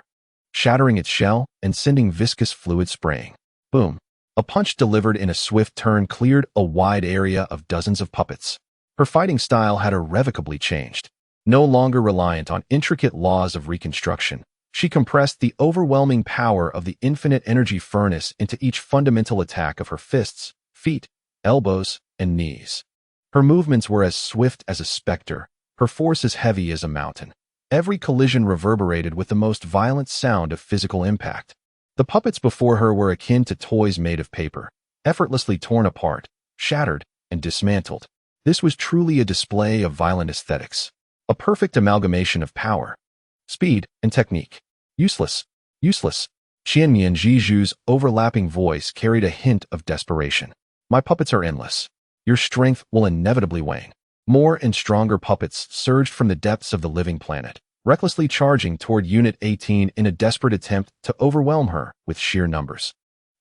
shattering its shell and sending viscous fluid spraying. Boom! A punch delivered in a swift turn cleared a wide area of dozens of puppets. Her fighting style had irrevocably changed. No longer reliant on intricate laws of reconstruction, she compressed the overwhelming power of the infinite energy furnace into each fundamental attack of her fists, feet, elbows, and knees. Her movements were as swift as a specter, her force as heavy as a mountain. Every collision reverberated with the most violent sound of physical impact. The puppets before her were akin to toys made of paper, effortlessly torn apart, shattered, and dismantled. This was truly a display of violent aesthetics, a perfect amalgamation of power, speed, and technique. Useless, useless. Qianyan overlapping voice carried a hint of desperation. My puppets are endless. your strength will inevitably wane. More and stronger puppets surged from the depths of the living planet, recklessly charging toward Unit 18 in a desperate attempt to overwhelm her with sheer numbers.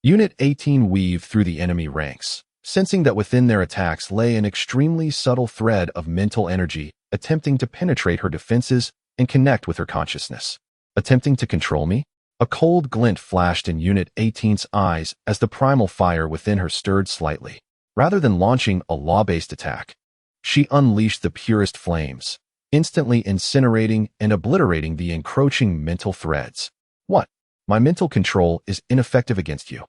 Unit 18 weaved through the enemy ranks, sensing that within their attacks lay an extremely subtle thread of mental energy attempting to penetrate her defenses and connect with her consciousness. Attempting to control me? A cold glint flashed in Unit 18's eyes as the primal fire within her stirred slightly. Rather than launching a law-based attack, she unleashed the purest flames, instantly incinerating and obliterating the encroaching mental threads. What? My mental control is ineffective against you.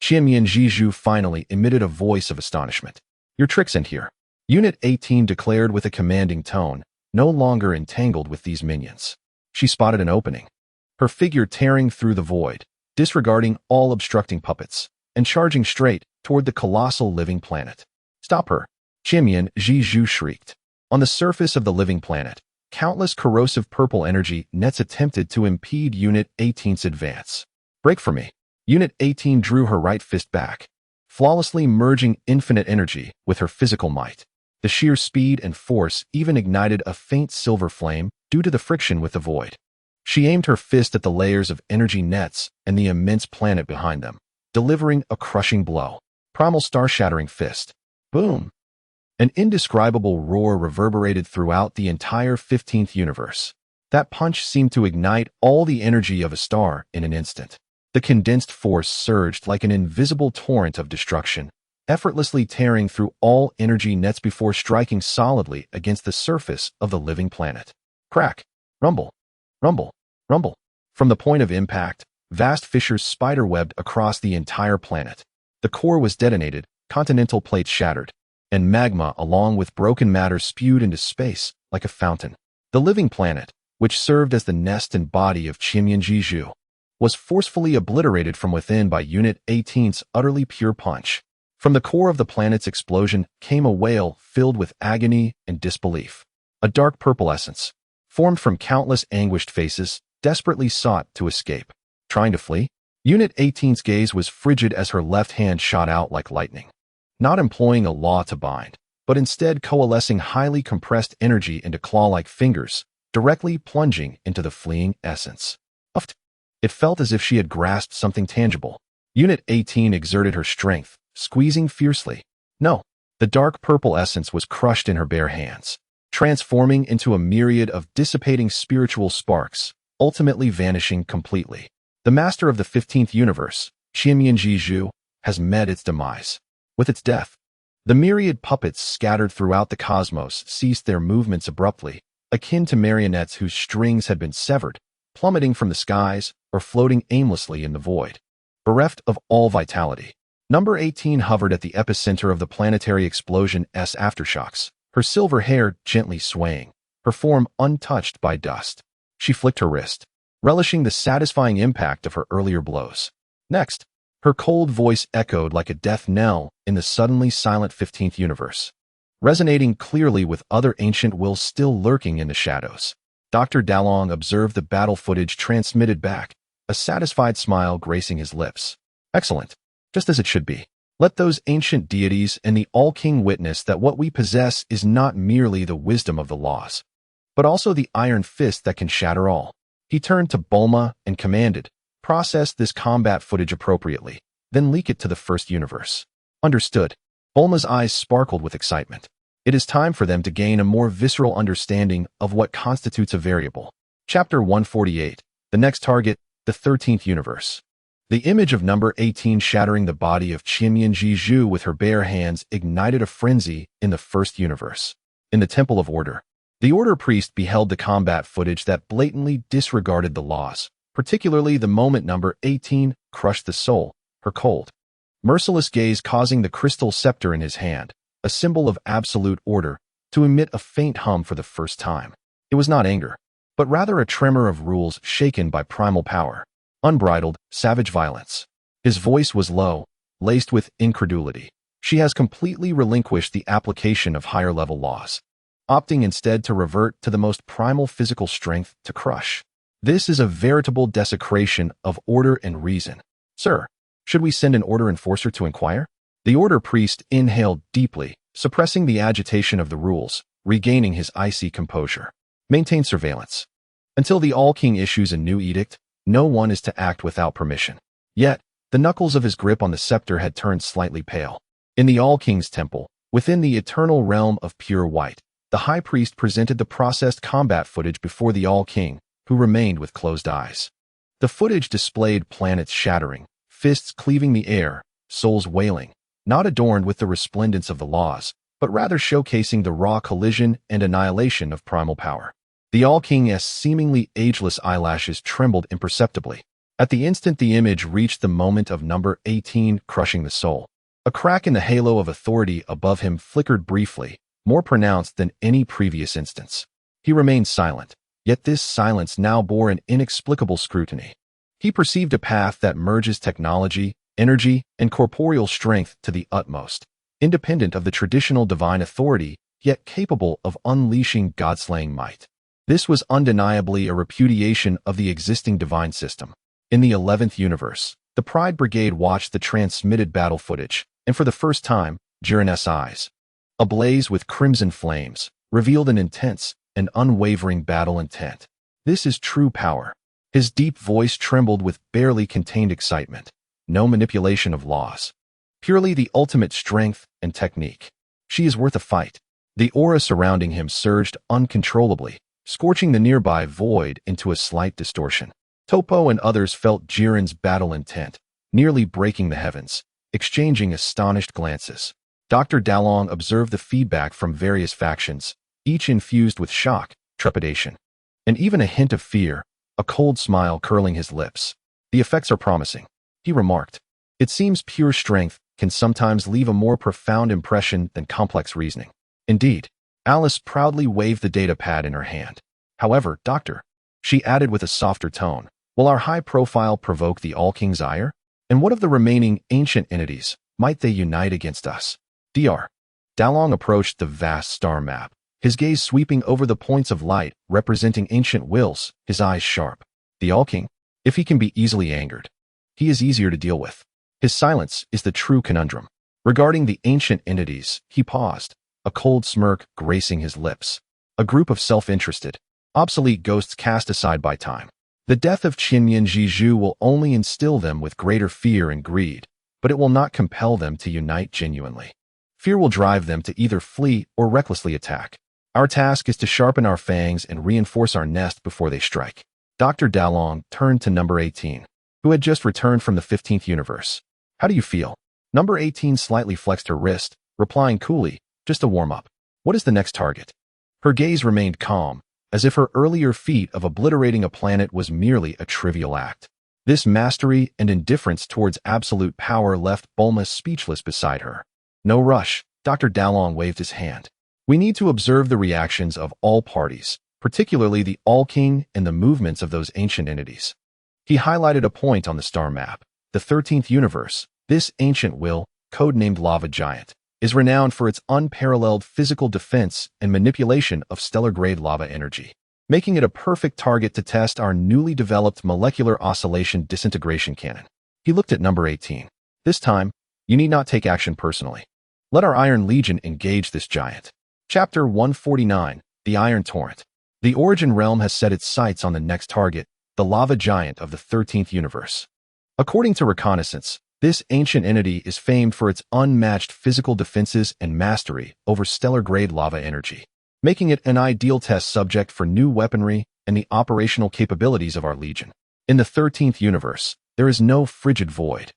Qianmian finally emitted a voice of astonishment. Your tricks end here. Unit 18 declared with a commanding tone, no longer entangled with these minions. She spotted an opening, her figure tearing through the void, disregarding all obstructing puppets, and charging straight toward the colossal living planet. Stop her! Qianmian shrieked. On the surface of the living planet, countless corrosive purple energy nets attempted to impede Unit 18's advance. Break for me. Unit 18 drew her right fist back, flawlessly merging infinite energy with her physical might. The sheer speed and force even ignited a faint silver flame due to the friction with the void. She aimed her fist at the layers of energy nets and the immense planet behind them, delivering a crushing blow. Primal star-shattering fist. Boom! An indescribable roar reverberated throughout the entire 15th universe. That punch seemed to ignite all the energy of a star in an instant. The condensed force surged like an invisible torrent of destruction, effortlessly tearing through all energy nets before striking solidly against the surface of the living planet. Crack! Rumble! Rumble! Rumble! From the point of impact, vast fissures spiderwebbed across the entire planet. The core was detonated, continental plates shattered, and magma along with broken matter spewed into space like a fountain. The living planet, which served as the nest and body of Qianmian, was forcefully obliterated from within by Unit 18's utterly pure punch. From the core of the planet's explosion came a wail filled with agony and disbelief. A dark purple essence, formed from countless anguished faces, desperately sought to escape. Trying to flee? Unit 18's gaze was frigid as her left hand shot out like lightning. Not employing a law to bind, but instead coalescing highly compressed energy into claw-like fingers, directly plunging into the fleeing essence. Uffed. It felt as if she had grasped something tangible. Unit 18 exerted her strength, squeezing fiercely. No, the dark purple essence was crushed in her bare hands, transforming into a myriad of dissipating spiritual sparks, ultimately vanishing completely. The master of the 15th universe, Qianmian, has met its demise. With its death, the myriad puppets scattered throughout the cosmos ceased their movements abruptly, akin to marionettes whose strings had been severed, plummeting from the skies or floating aimlessly in the void. Bereft of all vitality, Number 18 hovered at the epicenter of the planetary explosion's aftershocks, her silver hair gently swaying, her form untouched by dust. She flicked her wrist, relishing the satisfying impact of her earlier blows. Next, her cold voice echoed like a death knell in the suddenly silent 15th universe, resonating clearly with other ancient wills still lurking in the shadows. Dr. Dalong observed the battle footage transmitted back, a satisfied smile gracing his lips. Excellent. Just as it should be. Let those ancient deities and the All-King witness that what we possess is not merely the wisdom of the laws, but also the iron fist that can shatter all. He turned to Bulma and commanded, process this combat footage appropriately, then leak it to the first universe. Understood. Bulma's eyes sparkled with excitement. It is time for them to gain a more visceral understanding of what constitutes a variable. Chapter 148. The next target, the 13th universe. The image of number 18 shattering the body of Qianmian with her bare hands ignited a frenzy in the first universe. In the Temple of Order, the Order priest beheld the combat footage that blatantly disregarded the laws, particularly the moment number 18 crushed the soul, her cold, merciless gaze causing the crystal scepter in his hand, a symbol of absolute order, to emit a faint hum for the first time. It was not anger, but rather a tremor of rules shaken by primal power. Unbridled, savage violence. His voice was low, laced with incredulity. She has completely relinquished the application of higher-level laws, opting instead to revert to the most primal physical strength to crush. This is a veritable desecration of order and reason. Sir, should we send an order enforcer to inquire? The order priest inhaled deeply, suppressing the agitation of the rules, regaining his icy composure. Maintain surveillance. Until the All-King issues a new edict, no one is to act without permission. Yet, the knuckles of his grip on the scepter had turned slightly pale. In the All-King's temple, within the eternal realm of pure white, the High Priest presented the processed combat footage before the All-King, who remained with closed eyes. The footage displayed planets shattering, fists cleaving the air, souls wailing, not adorned with the resplendence of the laws, but rather showcasing the raw collision and annihilation of primal power. The All-King's seemingly ageless eyelashes trembled imperceptibly. At the instant the image reached the moment of number 18 crushing the soul, a crack in the halo of authority above him flickered briefly, more pronounced than any previous instance. He remained silent, yet this silence now bore an inexplicable scrutiny. He perceived a path that merges technology, energy, and corporeal strength to the utmost, independent of the traditional divine authority, yet capable of unleashing God-slaying might. This was undeniably a repudiation of the existing divine system. In the 11th universe, the Pride Brigade watched the transmitted battle footage, and for the first time, Gero's eyes, ablaze with crimson flames, revealed an intense and unwavering battle intent. This is true power. His deep voice trembled with barely contained excitement. No manipulation of laws. Purely the ultimate strength and technique. She is worth a fight. The aura surrounding him surged uncontrollably, scorching the nearby void into a slight distortion. Topo and others felt Geron's battle intent, nearly breaking the heavens, exchanging astonished glances. Dr. Dalong observed the feedback from various factions, each infused with shock, trepidation, and even a hint of fear, a cold smile curling his lips. The effects are promising, he remarked. It seems pure strength can sometimes leave a more profound impression than complex reasoning. Indeed, Alice proudly waved the data pad in her hand. However, Doctor, she added with a softer tone, will our high profile provoke the All-King's ire? And what of the remaining ancient entities? Might they unite against us? Dr. Dalong approached the vast star map, his gaze sweeping over the points of light representing ancient wills, his eyes sharp. The All-King? If he can be easily angered, he is easier to deal with. His silence is the true conundrum. Regarding the ancient entities, he paused, a cold smirk gracing his lips. A group of self-interested, obsolete ghosts cast aside by time. The death of Qinyan Jiju will only instill them with greater fear and greed, but it will not compel them to unite genuinely. Fear will drive them to either flee or recklessly attack. Our task is to sharpen our fangs and reinforce our nest before they strike. Dr. Dalong turned to number 18, who had just returned from the 15th universe. How do you feel? Number 18 slightly flexed her wrist, replying coolly, just a warm-up. What is the next target? Her gaze remained calm, as if her earlier feat of obliterating a planet was merely a trivial act. This mastery and indifference towards absolute power left Bulma speechless beside her. No rush, Dr. Dalong waved his hand. We need to observe the reactions of all parties, particularly the All-King and the movements of those ancient entities. He highlighted a point on the star map. The 13th universe, this ancient will, codenamed Lava Giant, is renowned for its unparalleled physical defense and manipulation of stellar-grade lava energy, making it a perfect target to test our newly developed molecular oscillation disintegration cannon. He looked at number 18. This time, you need not take action personally. Let our Iron Legion engage this giant. Chapter 149, The Iron Torrent. The Origin Realm has set its sights on the next target, the Lava Giant of the 13th universe. According to reconnaissance, this ancient entity is famed for its unmatched physical defenses and mastery over stellar-grade lava energy, making it an ideal test subject for new weaponry and the operational capabilities of our Legion. In the 13th universe, there is no frigid void,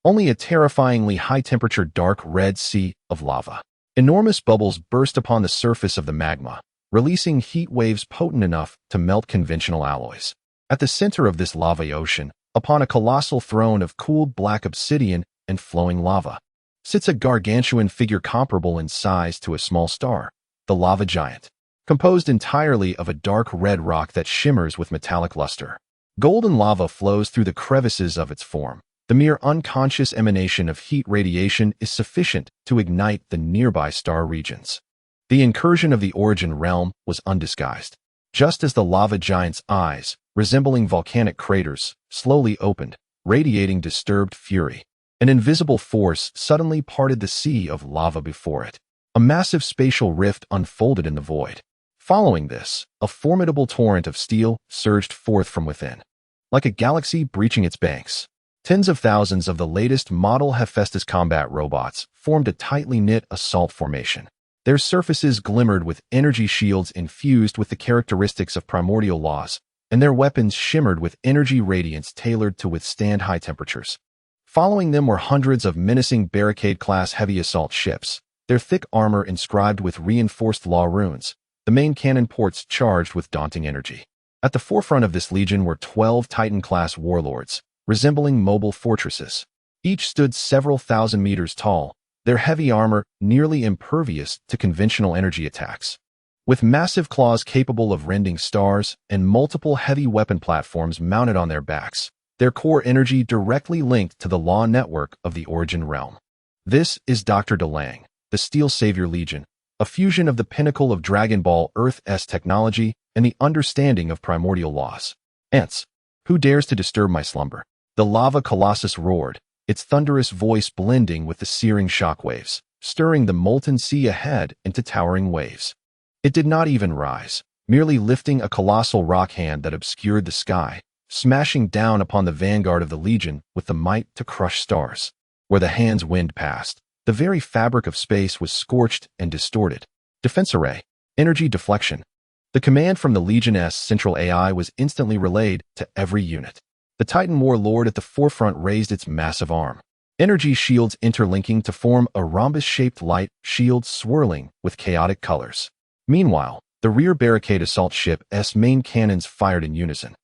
only a terrifyingly high-temperature dark red sea of lava. Enormous bubbles burst upon the surface of the magma, releasing heat waves potent enough to melt conventional alloys. At the center of this lava ocean, upon a colossal throne of cooled black obsidian and flowing lava, sits a gargantuan figure comparable in size to a small star, the Lava Giant, composed entirely of a dark red rock that shimmers with metallic luster. Golden lava flows through the crevices of its form. The mere unconscious emanation of heat radiation is sufficient to ignite the nearby star regions. The incursion of the Origin Realm was undisguised. Just as the Lava Giant's eyes, resembling volcanic craters, slowly opened, radiating disturbed fury, an invisible force suddenly parted the sea of lava before it. A massive spatial rift unfolded in the void. Following this, a formidable torrent of steel surged forth from within. Like a galaxy breaching its banks, tens of thousands of the latest model Hephaestus combat robots formed a tightly knit assault formation. Their surfaces glimmered with energy shields infused with the characteristics of primordial laws, and their weapons shimmered with energy radiance tailored to withstand high temperatures. Following them were hundreds of menacing barricade-class heavy assault ships, their thick armor inscribed with reinforced law runes, the main cannon ports charged with daunting energy. At the forefront of this legion were 12 Titan-class warlords, resembling mobile fortresses. Each stood several thousand meters tall, their heavy armor nearly impervious to conventional energy attacks. With massive claws capable of rending stars and multiple heavy weapon platforms mounted on their backs, their core energy directly linked to the law network of the Origin realm. This is Dr. DeLang, the Steel Savior Legion, a fusion of the pinnacle of Dragon Ball Earth's technology and the understanding of primordial laws. Ants, who dares to disturb my slumber? The lava colossus roared, its thunderous voice blending with the searing shockwaves, stirring the molten sea ahead into towering waves. It did not even rise, merely lifting a colossal rock hand that obscured the sky, smashing down upon the vanguard of the Legion with the might to crush stars. Where the hand's wind passed, the very fabric of space was scorched and distorted. Defense array, energy deflection. The command from the Legion's central AI was instantly relayed to every unit. The Titan warlord at the forefront raised its massive arm. Energy shields interlinking to form a rhombus-shaped light shield swirling with chaotic colors. Meanwhile, the rear barricade assault ship's main cannons fired in unison,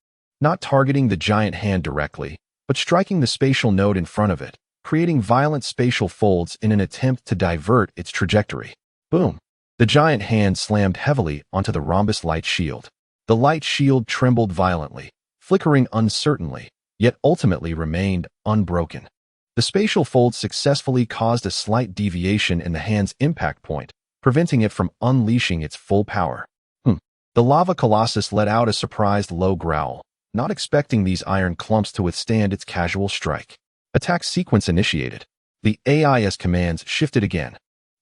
not targeting the giant hand directly, but striking the spatial node in front of it, creating violent spatial folds in an attempt to divert its trajectory. Boom! The giant hand slammed heavily onto the rhombus light shield. The light shield trembled violently, flickering uncertainly, yet ultimately remained unbroken. The spatial fold successfully caused a slight deviation in the hand's impact point, preventing it from unleashing its full power. The lava colossus let out a surprised low growl, not expecting these iron clumps to withstand its casual strike. Attack sequence initiated. The AI's commands shifted again.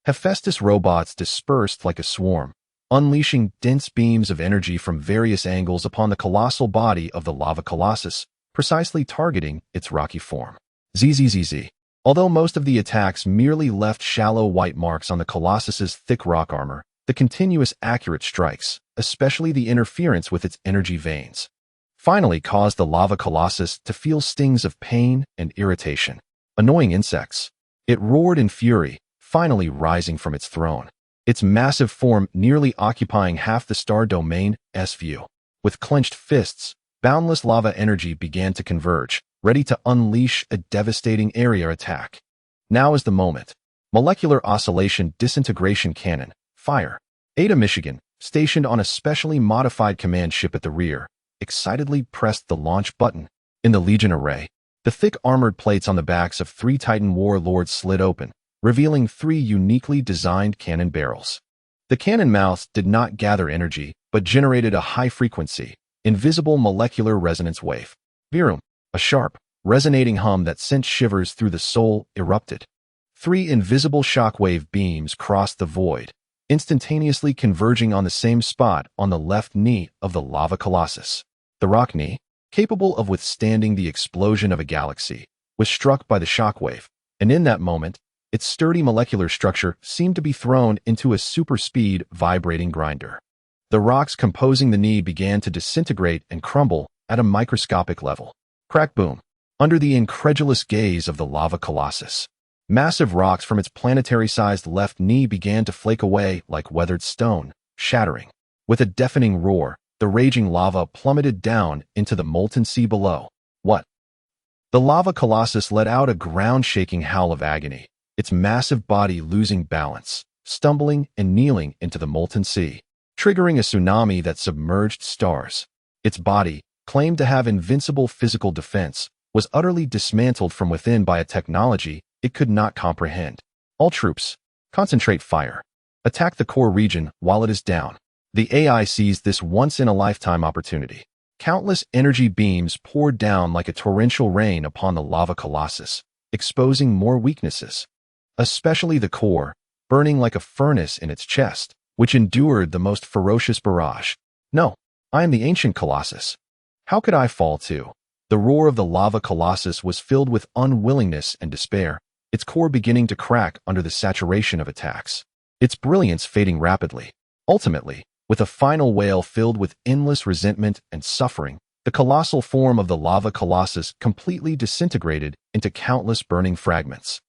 Hephaestus robots dispersed like a swarm, unleashing dense beams of energy from various angles upon the colossal body of the lava colossus, precisely targeting its rocky form. ZZZZ. Although most of the attacks merely left shallow white marks on the colossus's thick rock armor, the continuous accurate strikes, especially the interference with its energy veins, finally caused the lava colossus to feel stings of pain and irritation. Annoying insects. It roared in fury, finally rising from its throne, its massive form nearly occupying half the star domain's view. With clenched fists, boundless lava energy began to converge, ready to unleash a devastating area attack. Now is the moment. Molecular Oscillation Disintegration Cannon, fire. Ada, Michigan, stationed on a specially modified command ship at the rear, excitedly pressed the launch button. In the Legion array, the thick armored plates on the backs of 3 Titan warlords slid open, revealing 3 uniquely designed cannon barrels. The cannon mouths did not gather energy, but generated a high-frequency, invisible molecular resonance wave. Virum, a sharp, resonating hum that sent shivers through the soul, erupted. 3 invisible shockwave beams crossed the void, instantaneously converging on the same spot on the left knee of the lava colossus. The rock knee, capable of withstanding the explosion of a galaxy, was struck by the shockwave, and in that moment, its sturdy molecular structure seemed to be thrown into a super-speed vibrating grinder. The rocks composing the knee began to disintegrate and crumble at a microscopic level. Crack boom! Under the incredulous gaze of the lava colossus, massive rocks from its planetary-sized left knee began to flake away like weathered stone, shattering. With a deafening roar, the raging lava plummeted down into the molten sea below. What? The lava colossus let out a ground-shaking howl of agony, its massive body losing balance, stumbling and kneeling into the molten sea, triggering a tsunami that submerged stars. Its body, claimed to have invincible physical defense, was utterly dismantled from within by a technology it could not comprehend. All troops, concentrate fire. Attack the core region while it is down. The AI seized this once-in-a-lifetime opportunity. Countless energy beams poured down like a torrential rain upon the lava colossus, exposing more weaknesses. Especially the core, burning like a furnace in its chest, which endured the most ferocious barrage. No, I am the ancient Colossus. How could I fall too? The roar of the lava Colossus was filled with unwillingness and despair, its core beginning to crack under the saturation of attacks, its brilliance fading rapidly. Ultimately, with a final wail filled with endless resentment and suffering, the colossal form of the lava Colossus completely disintegrated into countless burning fragments.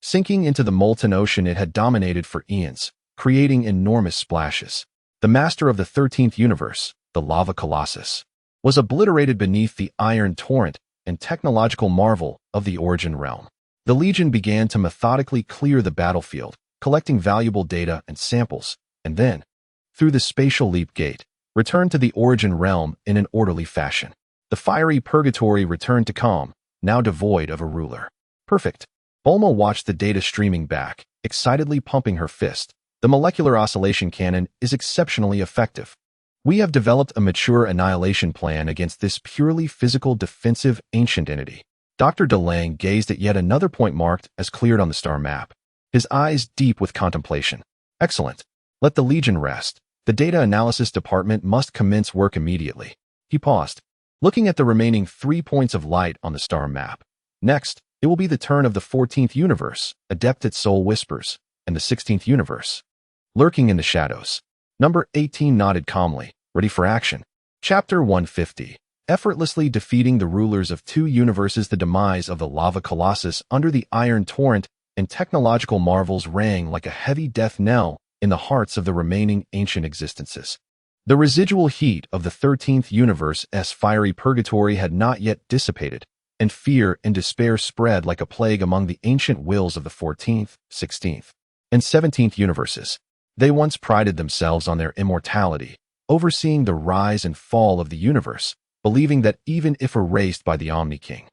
Sinking into the molten ocean it had dominated for eons, creating enormous splashes. The master of the 13th universe, the lava Colossus, was obliterated beneath the iron torrent and technological marvel of the Origin realm. The Legion began to methodically clear the battlefield, collecting valuable data and samples, and then, through the spatial leap gate, returned to the Origin realm in an orderly fashion. The fiery purgatory returned to calm, now devoid of a ruler. Perfect. Bulma watched the data streaming back, excitedly pumping her fist. The molecular oscillation cannon is exceptionally effective. We have developed a mature annihilation plan against this purely physical defensive ancient entity. Dr. DeLange gazed at yet another point marked as cleared on the star map, his eyes deep with contemplation. Excellent. Let the Legion rest. The data analysis department must commence work immediately. He paused, looking at the remaining 3 points of light on the star map. Next, it will be the turn of the 14th universe, adept at soul whispers, and the 16th universe. Lurking in the shadows. Number 18 nodded calmly, ready for action. Chapter 150. Effortlessly defeating the rulers of 2 universes. The demise of the lava Colossus under the iron torrent and technological marvels rang like a heavy death knell in the hearts of the remaining ancient existences. The residual heat of the 13th universe's fiery purgatory had not yet dissipated, and fear and despair spread like a plague among the ancient wills of the 14th, 16th, and 17th universes. They once prided themselves on their immortality, overseeing the rise and fall of the universe, believing that even if erased by the Omni King,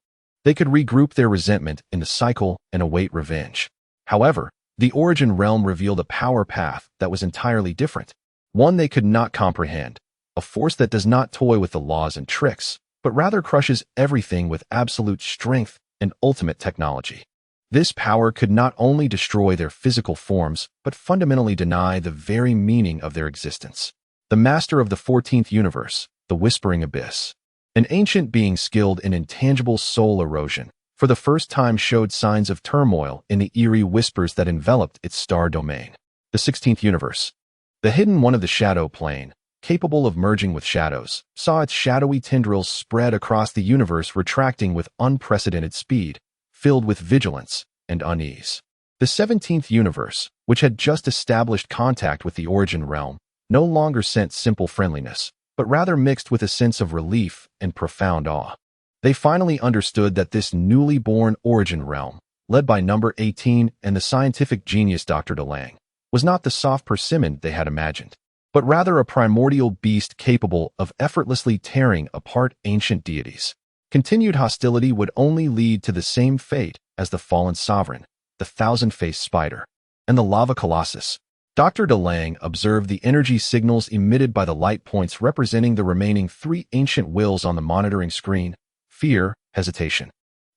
they could regroup their resentment in the cycle and await revenge. However, the Origin realm revealed a power path that was entirely different, one they could not comprehend, a force that does not toy with the laws and tricks, but rather crushes everything with absolute strength and ultimate technology. This power could not only destroy their physical forms, but fundamentally deny the very meaning of their existence. The master of the 14th universe, the Whispering Abyss, an ancient being skilled in intangible soul erosion, for the first time showed signs of turmoil in the eerie whispers that enveloped its star domain. The 16th universe, the hidden one of the shadow plane, capable of merging with shadows, saw its shadowy tendrils spread across the universe, retracting with unprecedented speed, filled with vigilance and unease. The 17th universe, which had just established contact with the Origin realm, no longer sent simple friendliness, but rather mixed with a sense of relief and profound awe. They finally understood that this newly born Origin realm, led by number 18 and the scientific genius Dr. DeLange, was not the soft persimmon they had imagined, but rather a primordial beast capable of effortlessly tearing apart ancient deities. Continued hostility would only lead to the same fate as the fallen sovereign, the thousand-faced spider, and the lava Colossus. Dr. DeLange observed the energy signals emitted by the light points representing the remaining 3 ancient wills on the monitoring screen: fear, hesitation,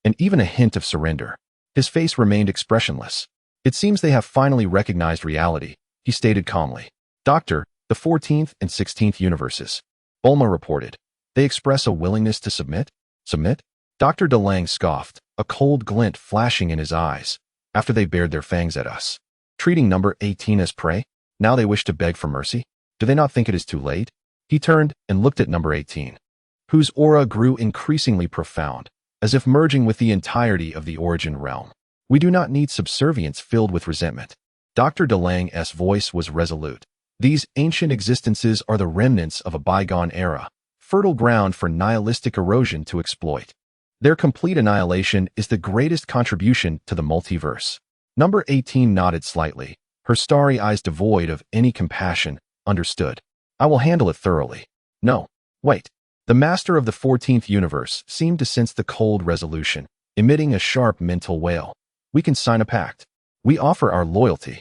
and even a hint of surrender. His face remained expressionless. It seems they have finally recognized reality, he stated calmly. Doctor, the 14th and 16th universes, Bulma reported. They express a willingness to submit? Submit? Dr. DeLange scoffed, a cold glint flashing in his eyes, after they bared their fangs at us. Treating number 18 as prey? Now they wish to beg for mercy? Do they not think it is too late? He turned and looked at number 18, whose aura grew increasingly profound, as if merging with the entirety of the Origin realm. We do not need subservience filled with resentment. Dr. DeLange's voice was resolute. These ancient existences are the remnants of a bygone era, fertile ground for nihilistic erosion to exploit. Their complete annihilation is the greatest contribution to the multiverse. Number 18 nodded slightly, her starry eyes devoid of any compassion. Understood. I will handle it thoroughly. No, wait. The master of the 14th universe seemed to sense the cold resolution, emitting a sharp mental wail. We can sign a pact. We offer our loyalty.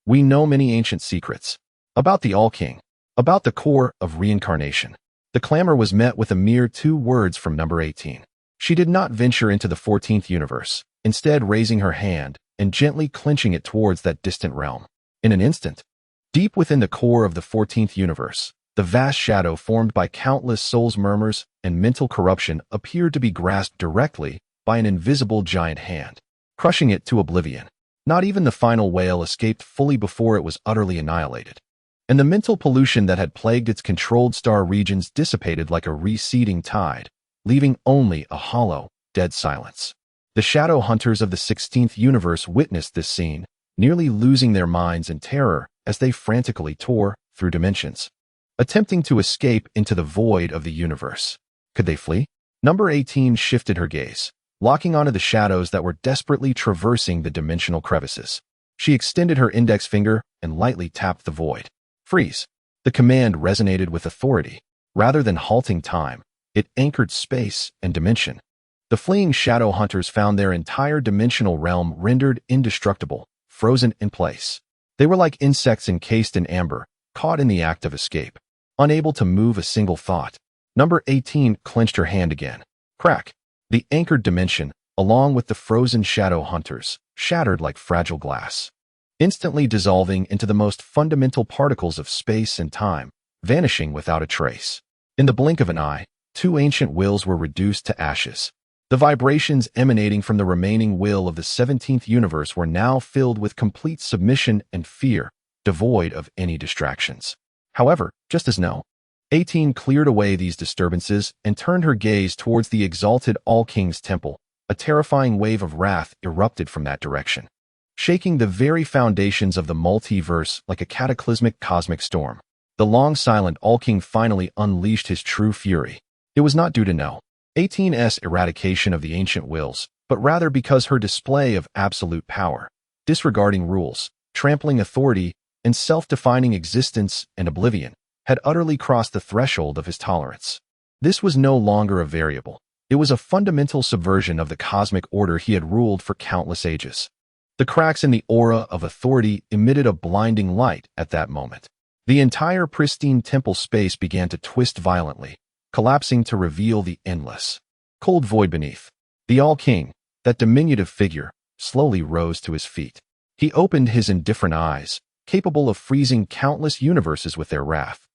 We know many ancient secrets. About the All-King. About the core of reincarnation. The clamor was met with a mere 2 words from number 18. She did not venture into the 14th universe, instead raising her hand and gently clenching it towards that distant realm. In an instant, deep within the core of the 14th universe, the vast shadow formed by countless souls' murmurs and mental corruption appeared to be grasped directly by an invisible giant hand, crushing it to oblivion. Not even the final whale escaped fully before it was utterly annihilated, and the mental pollution that had plagued its controlled star regions dissipated like a receding tide, leaving only a hollow, dead silence. The shadow hunters of the 16th universe witnessed this scene, nearly losing their minds in terror as they frantically tore through dimensions, attempting to escape into the void of the universe. Could they flee? Number 18 shifted her gaze, locking onto the shadows that were desperately traversing the dimensional crevices. She extended her index finger and lightly tapped the void. Freeze. The command resonated with authority. Rather than halting time, it anchored space and dimension. The fleeing shadow hunters found their entire dimensional realm rendered indestructible, frozen in place. They were like insects encased in amber, caught in the act of escape, unable to move a single thought. Number 18 clenched her hand again. Crack. The anchored dimension, along with the frozen shadow hunters, shattered like fragile glass, instantly dissolving into the most fundamental particles of space and time, vanishing without a trace. In the blink of an eye, two ancient wills were reduced to ashes. The vibrations emanating from the remaining will of the 17th universe were now filled with complete submission and fear, devoid of any distractions. However, just as No. 18 cleared away these disturbances and turned her gaze towards the exalted All-King's temple, a terrifying wave of wrath erupted from that direction, shaking the very foundations of the multiverse like a cataclysmic cosmic storm. The long-silent All-King finally unleashed his true fury. It was not due to No. 18's eradication of the ancient wills, but rather because her display of absolute power, disregarding rules, trampling authority, and self-defining existence and oblivion, had utterly crossed the threshold of his tolerance. This was no longer a variable. It was a fundamental subversion of the cosmic order he had ruled for countless ages. The cracks in the aura of authority emitted a blinding light at that moment. The entire pristine temple space began to twist violently, collapsing to reveal the endless, cold void beneath. The All-King, that diminutive figure, slowly rose to his feet. He opened his indifferent eyes, capable of freezing countless universes with their wrath,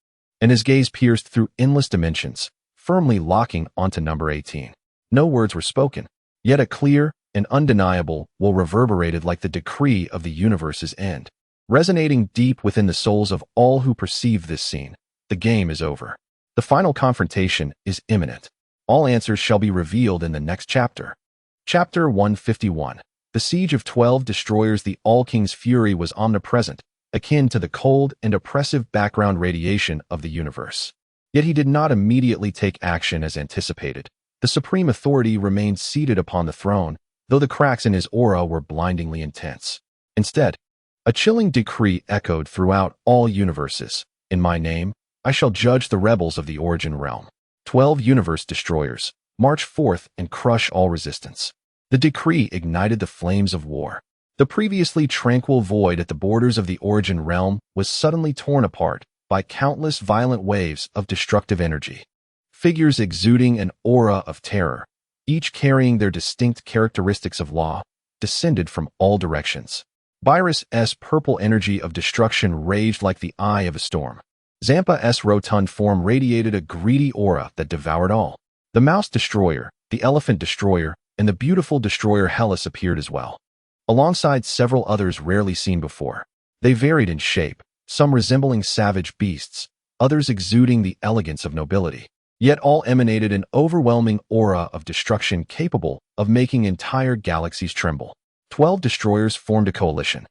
and his gaze pierced through endless dimensions, firmly locking onto number 18. No words were spoken, yet a clear and undeniable will reverberated like the decree of the universe's end. Resonating deep within the souls of all who perceive this scene, the game is over. The final confrontation is imminent. All answers shall be revealed in the next chapter. Chapter 151. The Siege of 12 Destroyers. The All-King's fury was omnipresent, akin to the cold and oppressive background radiation of the universe. Yet he did not immediately take action as anticipated. The supreme authority remained seated upon the throne, though the cracks in his aura were blindingly intense. Instead, a chilling decree echoed throughout all universes. In my name, I shall judge the rebels of the origin realm. 12 universe destroyers, march forth and crush all resistance. The decree ignited the flames of war. The previously tranquil void at the borders of the origin realm was suddenly torn apart by countless violent waves of destructive energy. Figures exuding an aura of terror, each carrying their distinct characteristics of law, descended from all directions. Virus' purple energy of destruction raged like the eye of a storm. Zampa's rotund form radiated a greedy aura that devoured all. The Mouse Destroyer, the Elephant Destroyer, and the beautiful Destroyer Hellas appeared as well, alongside several others rarely seen before. They varied in shape, some resembling savage beasts, others exuding the elegance of nobility. Yet all emanated an overwhelming aura of destruction capable of making entire galaxies tremble. 12 destroyers formed a coalition,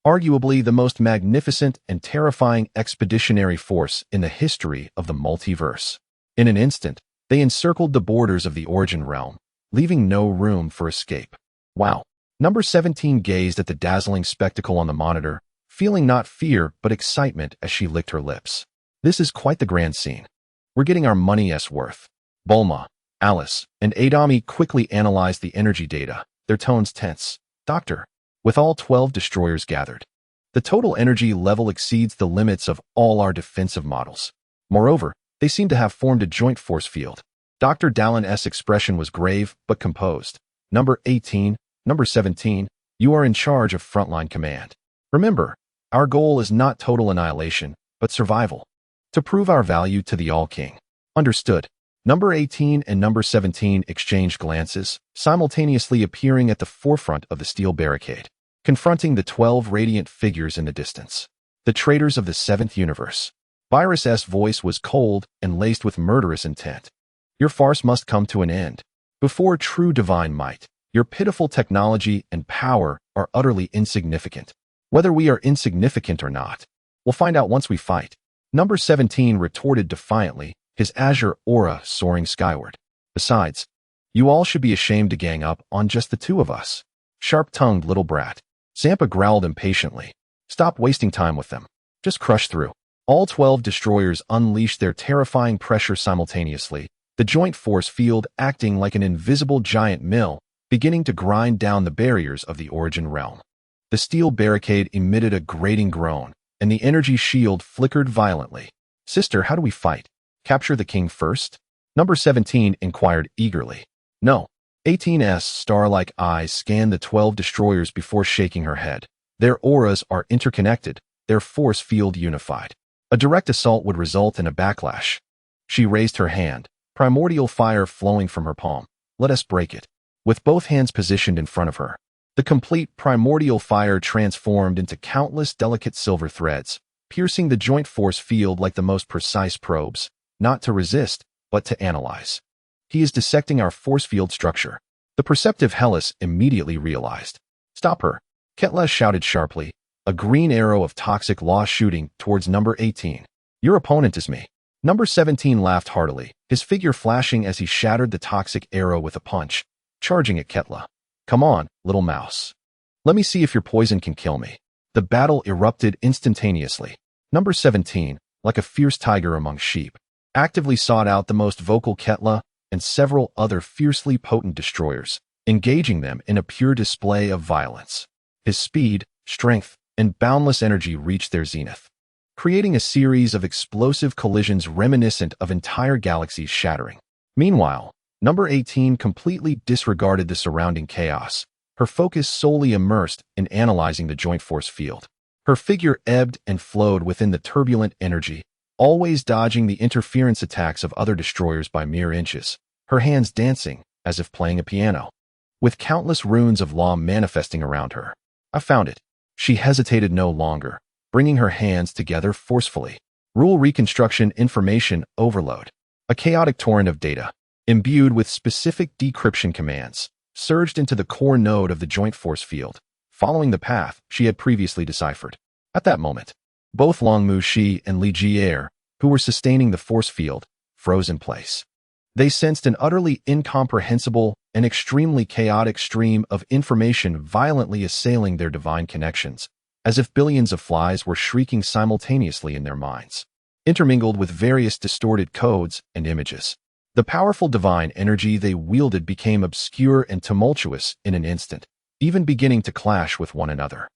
arguably the most magnificent and terrifying expeditionary force in the history of the multiverse. In an instant, they encircled the borders of the origin realm, leaving no room for escape. Wow. Number 17 gazed at the dazzling spectacle on the monitor, feeling not fear but excitement as she licked her lips. This is quite the grand scene. We're getting our money's worth. Bulma, Alice, and Adami quickly analyzed the energy data, their tones tense. Doctor, with all 12 destroyers gathered, the total energy level exceeds the limits of all our defensive models. Moreover, they seem to have formed a joint force field. Dr. Dallin's expression was grave but composed. Number 18, Number 17, you are in charge of frontline command. Remember, Our goal is not total annihilation, but survival. To prove our value to the All-King. Understood. Number 18 and number 17 exchanged glances, simultaneously appearing at the forefront of the steel barricade, confronting the 12 radiant figures in the distance. The traitors of the seventh universe. Virus's voice was cold and laced with murderous intent. Your farce must come to an end. Before true divine might, your pitiful technology and power are utterly insignificant. Whether we are insignificant or not, we'll find out once we fight. Number 17 retorted defiantly, his azure aura soaring skyward. Besides, you all should be ashamed to gang up on just the two of us. Sharp-tongued little brat. Zampa growled impatiently. Stop wasting time with them. Just crush through. All 12 destroyers unleashed their terrifying pressure simultaneously, the joint force field acting like an invisible giant mill, beginning to grind down the barriers of the origin realm. The steel barricade emitted a grating groan, and the energy shield flickered violently. Sister, how do we fight? Capture the king first? Number 17 inquired eagerly. No. 18's star-like eyes scanned the 12 destroyers before shaking her head. Their auras are interconnected, their force field unified. A direct assault would result in a backlash. She raised her hand, primordial fire flowing from her palm. Let us break it. With both hands positioned in front of her, the complete primordial fire transformed into countless delicate silver threads, piercing the joint force field like the most precise probes, not to resist, but to analyze. He is dissecting our force field structure. The perceptive Hellas immediately realized. Stop her, Ketla shouted sharply, a green arrow of toxic law shooting towards number 18. Your opponent is me. Number 17 laughed heartily, his figure flashing as he shattered the toxic arrow with a punch, charging at Ketla. Come on, little mouse. Let me see if your poison can kill me. The battle erupted instantaneously. Number 17, like a fierce tiger among sheep, actively sought out the most vocal Ketla and several other fiercely potent destroyers, engaging them in a pure display of violence. His speed, strength, and boundless energy reached their zenith, creating a series of explosive collisions reminiscent of entire galaxies shattering. Meanwhile, number 18 completely disregarded the surrounding chaos, her focus solely immersed in analyzing the joint force field. Her figure ebbed and flowed within the turbulent energy, always dodging the interference attacks of other destroyers by mere inches, her hands dancing as if playing a piano, with countless runes of law manifesting around her. I found it. She hesitated no longer, bringing her hands together forcefully. Rule reconstruction information overload. A chaotic torrent of data, imbued with specific decryption commands, surged into the core node of the joint force field, following the path she had previously deciphered. At that moment, both Long Mu Shi and Li Jier, who were sustaining the force field, froze in place. They sensed an utterly incomprehensible and extremely chaotic stream of information violently assailing their divine connections, as if billions of flies were shrieking simultaneously in their minds, intermingled with various distorted codes and images. The powerful divine energy they wielded became obscure and tumultuous in an instant, even beginning to clash with one another.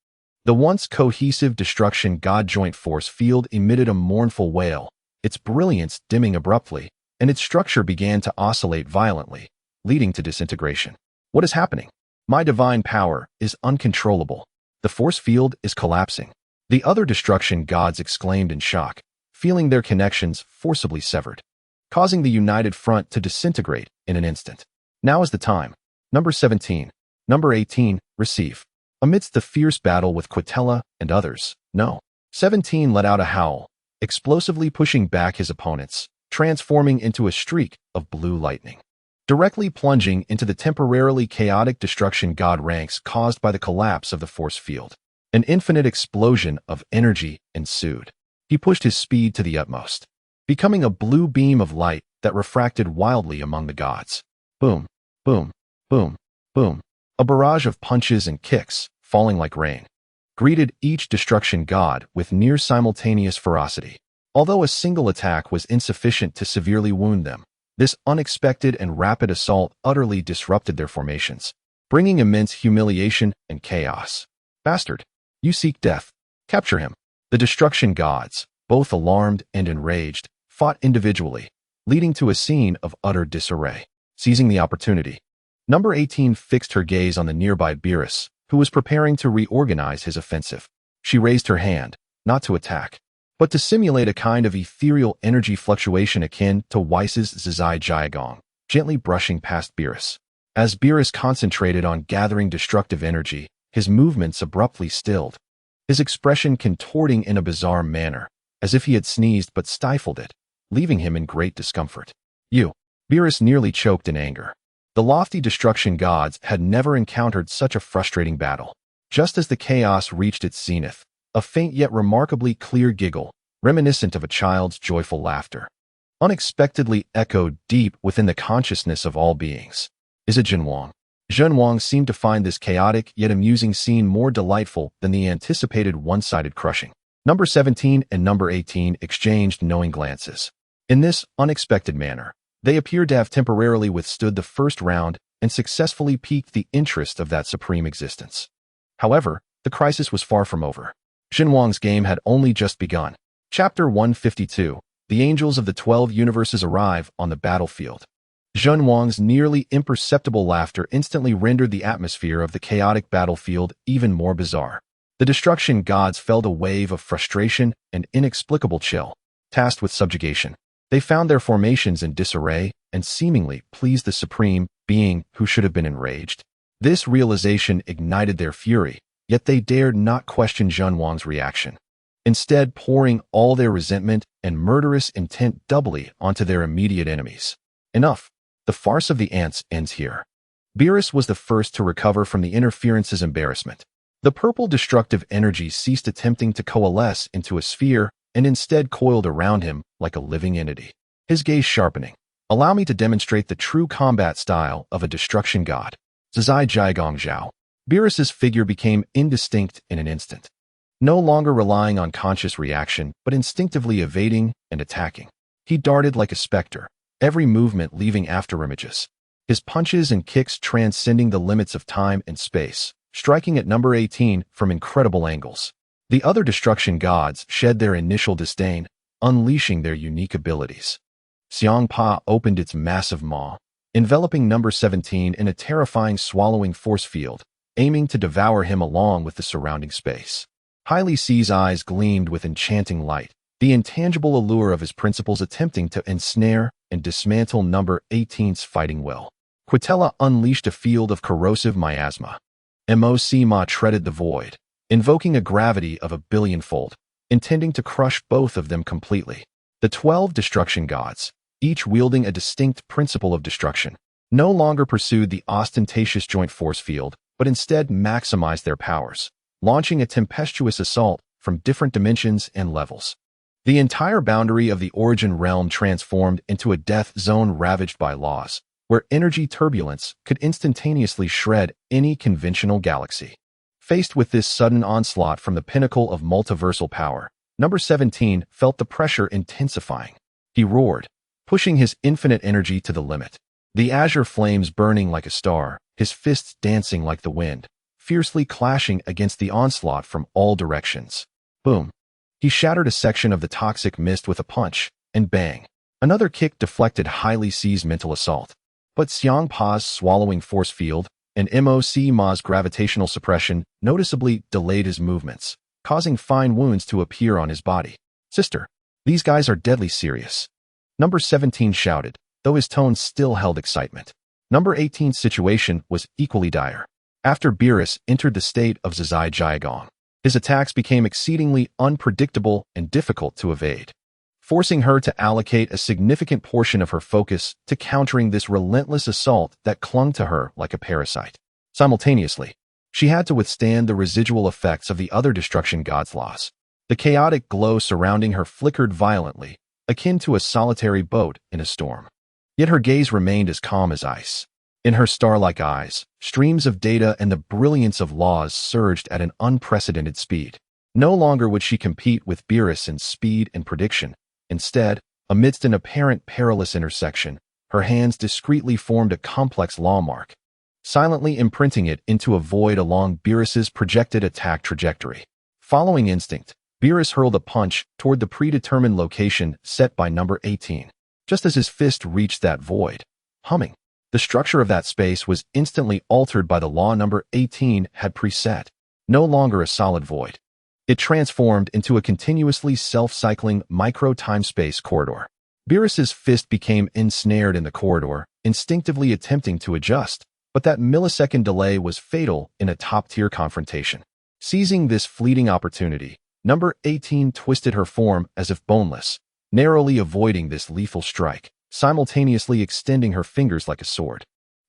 The once cohesive destruction god joint force field emitted a mournful wail, its brilliance dimming abruptly, and its structure began to oscillate violently, leading to disintegration. What is happening? My divine power is uncontrollable. The force field is collapsing. The other destruction gods exclaimed in shock, feeling their connections forcibly severed, causing the united front to disintegrate in an instant. Now is the time. Number 17. Number 18, receive. Amidst the fierce battle with Quitella and others, no. 17 let out a howl, explosively pushing back his opponents, transforming into a streak of blue lightning, directly plunging into the temporarily chaotic destruction god ranks caused by the collapse of the force field. An infinite explosion of energy ensued. He pushed his speed to the utmost, becoming a blue beam of light that refracted wildly among the gods. Boom, boom, boom, boom. A barrage of punches and kicks, falling like rain, greeted each destruction god with near simultaneous ferocity. Although a single attack was insufficient to severely wound them, this unexpected and rapid assault utterly disrupted their formations, bringing immense humiliation and chaos. Bastard, you seek death. Capture him. The destruction gods, both alarmed and enraged, fought individually, leading to a scene of utter disarray. Seizing the opportunity, Number 18 fixed her gaze on the nearby Beerus, who was preparing to reorganize his offensive. She raised her hand, not to attack, but to simulate a kind of ethereal energy fluctuation akin to Weiss's Zizai Jiagong, gently brushing past Beerus. As Beerus concentrated on gathering destructive energy, his movements abruptly stilled, his expression contorting in a bizarre manner, as if he had sneezed but stifled it, leaving him in great discomfort. You! Beerus nearly choked in anger. The lofty destruction gods had never encountered such a frustrating battle. Just as the chaos reached its zenith, a faint yet remarkably clear giggle, reminiscent of a child's joyful laughter, unexpectedly echoed deep within the consciousness of all beings. Is it Zhenwang? Zhenwang seemed to find this chaotic yet amusing scene more delightful than the anticipated one-sided crushing. Number 17 and number 18 exchanged knowing glances. In this unexpected manner, they appeared to have temporarily withstood the first round and successfully piqued the interest of that supreme existence. However, the crisis was far from over. Zhenwang's game had only just begun. Chapter 152. The Angels of the 12 Universes arrive on the battlefield. Zhenwang's nearly imperceptible laughter instantly rendered the atmosphere of the chaotic battlefield even more bizarre. The destruction gods felt a wave of frustration and inexplicable chill. Tasked with subjugation, they found their formations in disarray and seemingly pleased the supreme being who should have been enraged. This realization ignited their fury, yet they dared not question Zhenwang's reaction, instead pouring all their resentment and murderous intent doubly onto their immediate enemies. Enough. The farce of the ants ends here. Beerus was the first to recover from the interference's embarrassment. The purple destructive energy ceased attempting to coalesce into a sphere and instead coiled around him like a living entity. His gaze sharpening. Allow me to demonstrate the true combat style of a destruction god. Zizai Jiagong Zhao. Beerus's figure became indistinct in an instant, no longer relying on conscious reaction, but instinctively evading and attacking. He darted like a specter, every movement leaving afterimages, his punches and kicks transcending the limits of time and space, striking at number 18 from incredible angles. The other destruction gods shed their initial disdain, unleashing their unique abilities. Xiang Pa opened its massive maw, enveloping number 17 in a terrifying swallowing force field, aiming to devour him along with the surrounding space. Haile C's eyes gleamed with enchanting light, the intangible allure of his principles attempting to ensnare and dismantle number 18's fighting will. Quitella unleashed a field of corrosive miasma. Moc Ma treaded the void, invoking a gravity of a billionfold, intending to crush both of them completely. The 12 destruction gods, each wielding a distinct principle of destruction, no longer pursued the ostentatious joint force field, but instead maximized their powers, launching a tempestuous assault from different dimensions and levels. The entire boundary of the origin realm transformed into a death zone ravaged by laws, where energy turbulence could instantaneously shred any conventional galaxy. Faced with this sudden onslaught from the pinnacle of multiversal power, number 17 felt the pressure intensifying. He roared, pushing his infinite energy to the limit. The azure flames burning like a star, his fists dancing like the wind, fiercely clashing against the onslaught from all directions. Boom. He shattered a section of the toxic mist with a punch, and bang. Another kick deflected Haile C's mental assault. But Xiang Pa's swallowing force field and Moc Ma's gravitational suppression noticeably delayed his movements, causing fine wounds to appear on his body. Sister, these guys are deadly serious. Number 17 shouted, though his tone still held excitement. Number 18's situation was equally dire. After Beerus entered the state of Zizai Jiagong, his attacks became exceedingly unpredictable and difficult to evade, forcing her to allocate a significant portion of her focus to countering this relentless assault that clung to her like a parasite. Simultaneously, she had to withstand the residual effects of the other destruction god's loss. The chaotic glow surrounding her flickered violently, akin to a solitary boat in a storm. Yet her gaze remained as calm as ice. In her star-like eyes, streams of data and the brilliance of laws surged at an unprecedented speed. No longer would she compete with Beerus in speed and prediction. Instead, amidst an apparent perilous intersection, her hands discreetly formed a complex law mark, silently imprinting it into a void along Beerus's projected attack trajectory. Following instinct, Beerus hurled a punch toward the predetermined location set by number 18. Just as his fist reached that void, humming, the structure of that space was instantly altered by the law number 18 had preset. No longer a solid void, It transformed into a continuously self-cycling micro-time-space corridor. Beerus's fist became ensnared in the corridor, instinctively attempting to adjust, but that millisecond delay was fatal in a top-tier confrontation. Seizing this fleeting opportunity, number 18 twisted her form as if boneless, narrowly avoiding this lethal strike, simultaneously extending her fingers like a sword.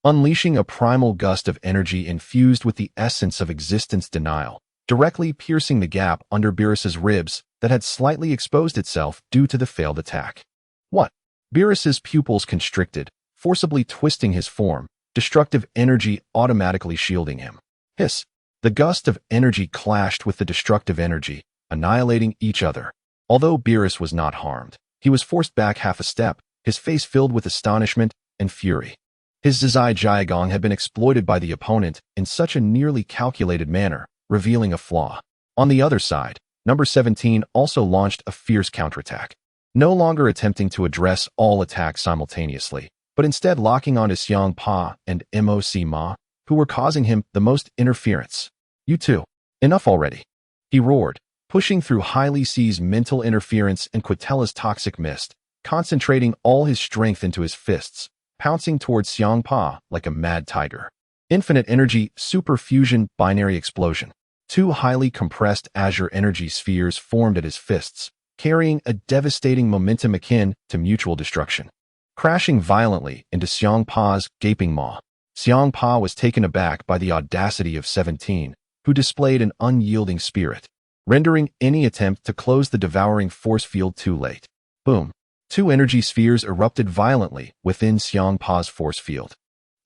Unleashing a primal gust of energy infused with the essence of existence denial, directly piercing the gap under Beerus's ribs that had slightly exposed itself due to the failed attack. What? Beerus's pupils constricted, forcibly twisting his form, destructive energy automatically shielding him. Hiss! The gust of energy clashed with the destructive energy, annihilating each other. Although Beerus was not harmed, he was forced back half a step, his face filled with astonishment and fury. His Zizai Jiagong had been exploited by the opponent in such a nearly calculated manner, revealing a flaw. On the other side, number 17 also launched a fierce counterattack, no longer attempting to address all attacks simultaneously, but instead locking onto Xiang Pa and Moc Ma, who were causing him the most interference. You two, enough already, he roared, pushing through highly seized mental interference and Quitella's toxic mist, concentrating all his strength into his fists, pouncing towards Xiang Pa like a mad tiger. Infinite energy, super fusion, binary explosion. Two highly compressed azure energy spheres formed at his fists, carrying a devastating momentum akin to mutual destruction. Crashing violently into Xiang Pa's gaping maw, Xiang Pa was taken aback by the audacity of 17, who displayed an unyielding spirit, rendering any attempt to close the devouring force field too late. Boom! Two energy spheres erupted violently within Xiang Pa's force field,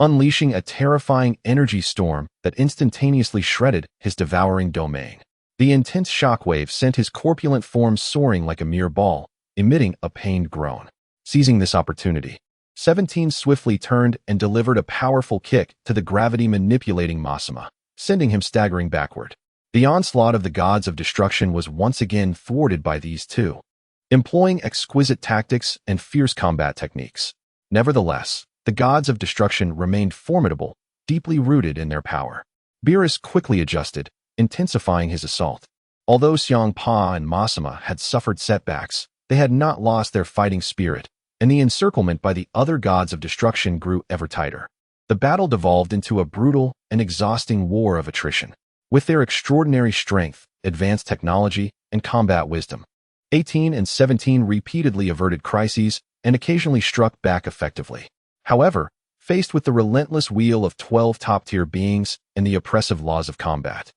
unleashing a terrifying energy storm that instantaneously shredded his devouring domain. The intense shockwave sent his corpulent form soaring like a mere ball, emitting a pained groan. Seizing this opportunity, 17 swiftly turned and delivered a powerful kick to the gravity-manipulating Masama, sending him staggering backward. The onslaught of the gods of destruction was once again thwarted by these two, employing exquisite tactics and fierce combat techniques. Nevertheless, the gods of destruction remained formidable, deeply rooted in their power. Beerus quickly adjusted, intensifying his assault. Although Xiang Pa and Masama had suffered setbacks, they had not lost their fighting spirit, and the encirclement by the other gods of destruction grew ever tighter. The battle devolved into a brutal and exhausting war of attrition. With their extraordinary strength, advanced technology, and combat wisdom, 18 and 17 repeatedly averted crises and occasionally struck back effectively. However, faced with the relentless wheel of 12 top-tier beings and the oppressive laws of combat,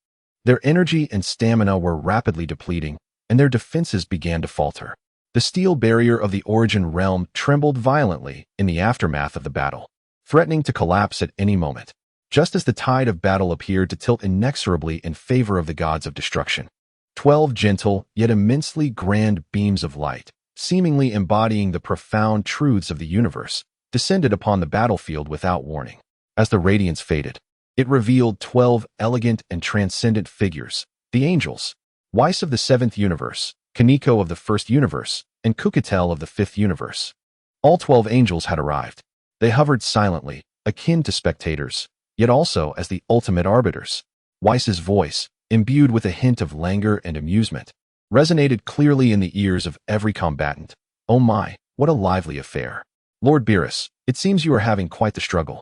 their energy and stamina were rapidly depleting, and their defenses began to falter. The steel barrier of the Origin realm trembled violently in the aftermath of the battle, threatening to collapse at any moment, just as the tide of battle appeared to tilt inexorably in favor of the gods of destruction. 12 gentle, yet immensely grand beams of light, seemingly embodying the profound truths of the universe, descended upon the battlefield without warning. As the radiance faded, it revealed 12 elegant and transcendent figures, the angels, Weiss of the 7th universe, Kaneko of the 1st universe, and Kukatel of the 5th universe. All 12 angels had arrived. They hovered silently, akin to spectators, yet also as the ultimate arbiters. Weiss's voice, imbued with a hint of languor and amusement, resonated clearly in the ears of every combatant. Oh my, what a lively affair. Lord Beerus, it seems you are having quite the struggle.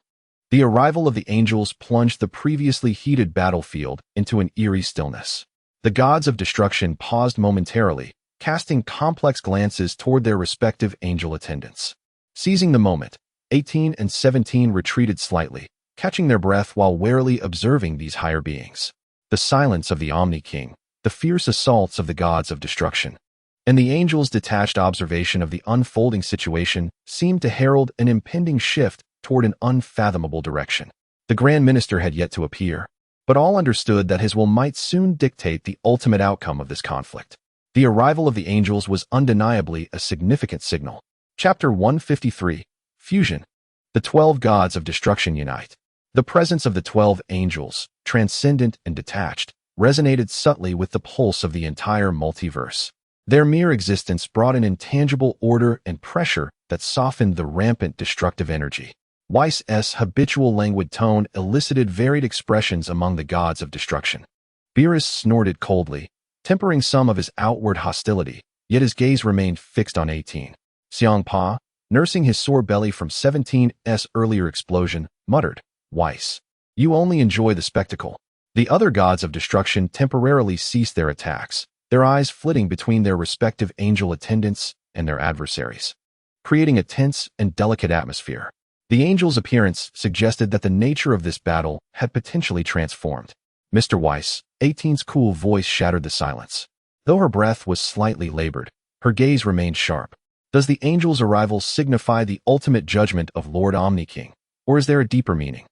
The arrival of the angels plunged the previously heated battlefield into an eerie stillness. The gods of destruction paused momentarily, casting complex glances toward their respective angel attendants. Seizing the moment, 18 and 17 retreated slightly, catching their breath while warily observing these higher beings. The silence of the Omni King, the fierce assaults of the gods of destruction, and the angels' detached observation of the unfolding situation seemed to herald an impending shift toward an unfathomable direction. The Grand Minister had yet to appear, but all understood that his will might soon dictate the ultimate outcome of this conflict. The arrival of the angels was undeniably a significant signal. Chapter 153, Fusion. The 12 gods of destruction unite. The presence of the 12 angels, transcendent and detached, resonated subtly with the pulse of the entire multiverse. Their mere existence brought an intangible order and pressure that softened the rampant destructive energy. Weiss's habitual languid tone elicited varied expressions among the gods of destruction. Beerus snorted coldly, tempering some of his outward hostility, yet his gaze remained fixed on 18. Xiang Pa, nursing his sore belly from 17's earlier explosion, muttered, "Weiss, you only enjoy the spectacle." The other gods of destruction temporarily ceased their attacks, their eyes flitting between their respective angel attendants and their adversaries, creating a tense and delicate atmosphere. The angel's appearance suggested that the nature of this battle had potentially transformed. "Mr. Weiss," 18's cool voice shattered the silence. Though her breath was slightly labored, her gaze remained sharp. Does the angel's arrival signify the ultimate judgment of Lord Omni-King, or is there a deeper meaning?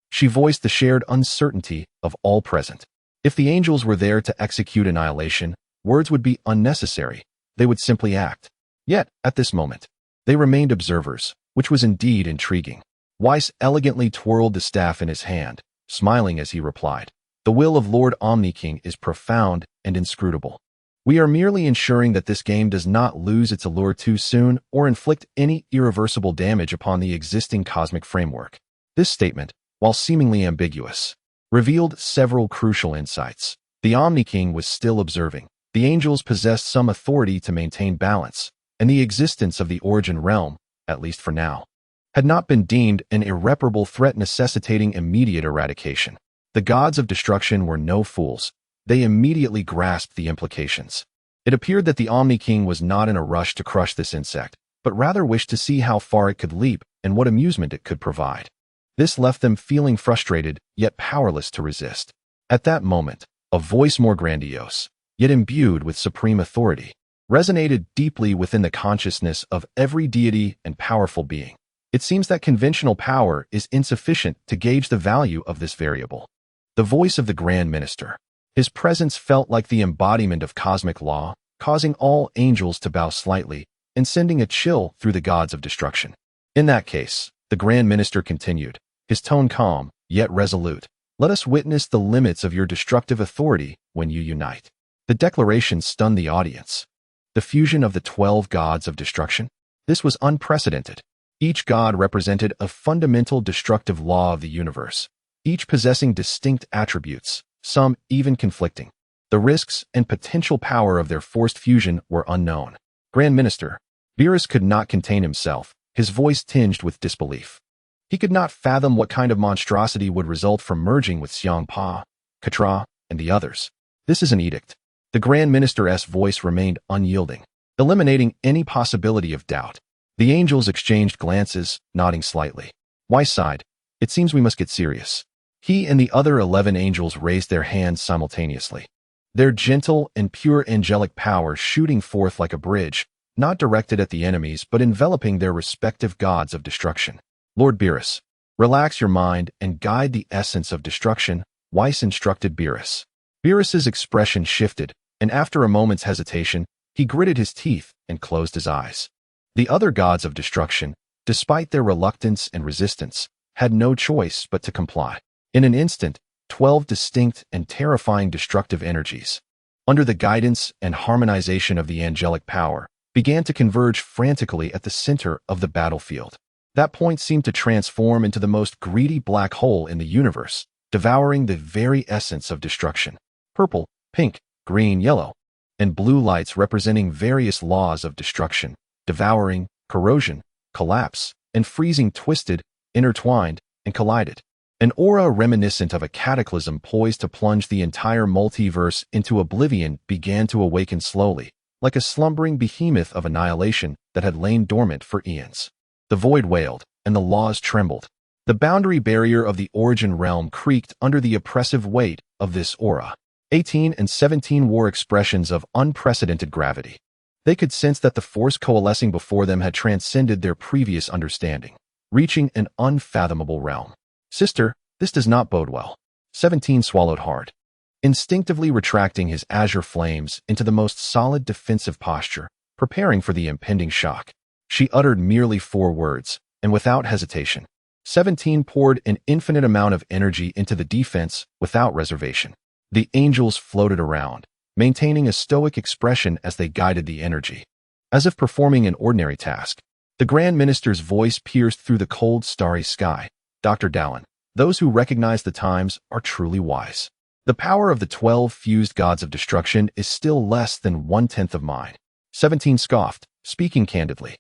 She voiced the shared uncertainty of all present. If the angels were there to execute annihilation, words would be unnecessary. They would simply act. Yet, at this moment, they remained observers, which was indeed intriguing. Weiss elegantly twirled the staff in his hand, smiling as he replied, "The will of Lord Omni-King is profound and inscrutable. We are merely ensuring that this game does not lose its allure too soon or inflict any irreversible damage upon the existing cosmic framework." This statement, while seemingly ambiguous, revealed several crucial insights. The Omni-King was still observing. The angels possessed some authority to maintain balance, and the existence of the Origin Realm, at least for now, had not been deemed an irreparable threat necessitating immediate eradication. The gods of destruction were no fools. They immediately grasped the implications. It appeared that the Omni-King was not in a rush to crush this insect, but rather wished to see how far it could leap and what amusement it could provide. This left them feeling frustrated, yet powerless to resist. At that moment, a voice more grandiose, yet imbued with supreme authority, resonated deeply within the consciousness of every deity and powerful being. It seems that conventional power is insufficient to gauge the value of this variable. The voice of the Grand Minister. His presence felt like the embodiment of cosmic law, causing all angels to bow slightly and sending a chill through the gods of destruction. In that case, the Grand Minister continued, his tone calm, yet resolute. "Let us witness the limits of your destructive authority when you unite." The declaration stunned the audience. The fusion of the 12 gods of destruction? This was unprecedented. Each god represented a fundamental destructive law of the universe, each possessing distinct attributes, some even conflicting. The risks and potential power of their forced fusion were unknown. Grand Minister, Beerus could not contain himself, his voice tinged with disbelief. He could not fathom what kind of monstrosity would result from merging with Xiang Pa, Katra, and the others. "This is an edict." The Grand Minister's voice remained unyielding, eliminating any possibility of doubt. The angels exchanged glances, nodding slightly. Weiss sighed, "It seems we must get serious." He and the other 11 angels raised their hands simultaneously, their gentle and pure angelic power shooting forth like a bridge, not directed at the enemies but enveloping their respective gods of destruction. "Lord Beerus, relax your mind and guide the essence of destruction," Weiss instructed Beerus. Beerus's expression shifted, and after a moment's hesitation, he gritted his teeth and closed his eyes. The other gods of destruction, despite their reluctance and resistance, had no choice but to comply. In an instant, 12 distinct and terrifying destructive energies, under the guidance and harmonization of the angelic power, began to converge frantically at the center of the battlefield. That point seemed to transform into the most greedy black hole in the universe, devouring the very essence of destruction. Purple, pink, green, yellow, and blue lights representing various laws of destruction, devouring, corrosion, collapse, and freezing twisted, intertwined, and collided. An aura reminiscent of a cataclysm poised to plunge the entire multiverse into oblivion began to awaken slowly, like a slumbering behemoth of annihilation that had lain dormant for eons. The void wailed, and the laws trembled. The boundary barrier of the Origin Realm creaked under the oppressive weight of this aura. 18 and 17 wore expressions of unprecedented gravity. They could sense that the force coalescing before them had transcended their previous understanding, reaching an unfathomable realm. "Sister, this does not bode well." 17 swallowed hard, instinctively retracting his azure flames into the most solid defensive posture, preparing for the impending shock. She uttered merely 4 words, and without hesitation, 17 poured an infinite amount of energy into the defense without reservation. The angels floated around, maintaining a stoic expression as they guided the energy, as if performing an ordinary task. The Grand Minister's voice pierced through the cold, starry sky. "Dr. Dallin, those who recognize the times are truly wise. The power of the 12 fused gods of destruction is still less than 1/10 of mine. 17 scoffed, speaking candidly.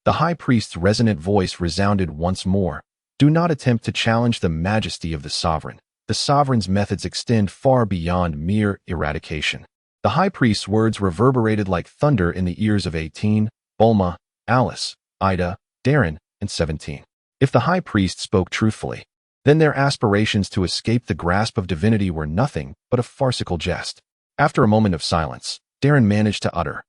The high priest's resonant voice resounded once more. Do not attempt to challenge the majesty of the sovereign. The sovereign's methods extend far beyond mere eradication. The high priest's words reverberated like thunder in the ears of 18, Bulma, Alice, Ida, Darren, and 17. If the high priest spoke truthfully, then their aspirations to escape the grasp of divinity were nothing but a farcical jest. After a moment of silence, Darren managed to utter,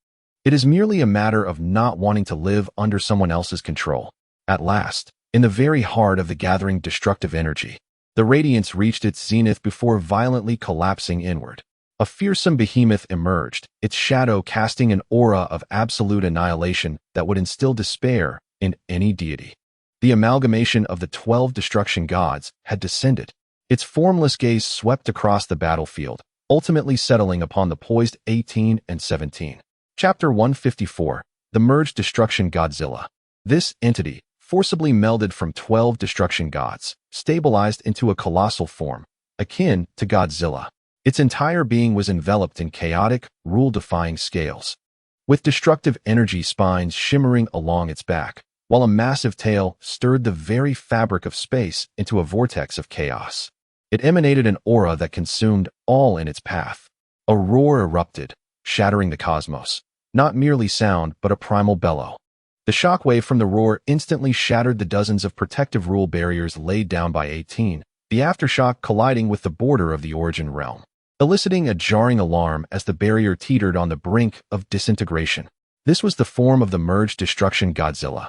"It is merely a matter of not wanting to live under someone else's control." At last, in the very heart of the gathering destructive energy, the radiance reached its zenith before violently collapsing inward. A fearsome behemoth emerged, its shadow casting an aura of absolute annihilation that would instill despair in any deity. The amalgamation of the 12 destruction gods had descended. Its formless gaze swept across the battlefield, ultimately settling upon the poised 18 and 17. Chapter 154, The Merged Destruction Godzilla. This entity, forcibly melded from 12 destruction gods, stabilized into a colossal form, akin to Godzilla. Its entire being was enveloped in chaotic, rule-defying scales, with destructive energy spines shimmering along its back, while a massive tail stirred the very fabric of space into a vortex of chaos. It emanated an aura that consumed all in its path. A roar erupted, shattering the cosmos, not merely sound but a primal bellow. The shockwave from the roar instantly shattered the dozens of protective rule barriers laid down by 18, the aftershock colliding with the border of the origin realm, eliciting a jarring alarm as the barrier teetered on the brink of disintegration. This was the form of the merged destruction Godzilla,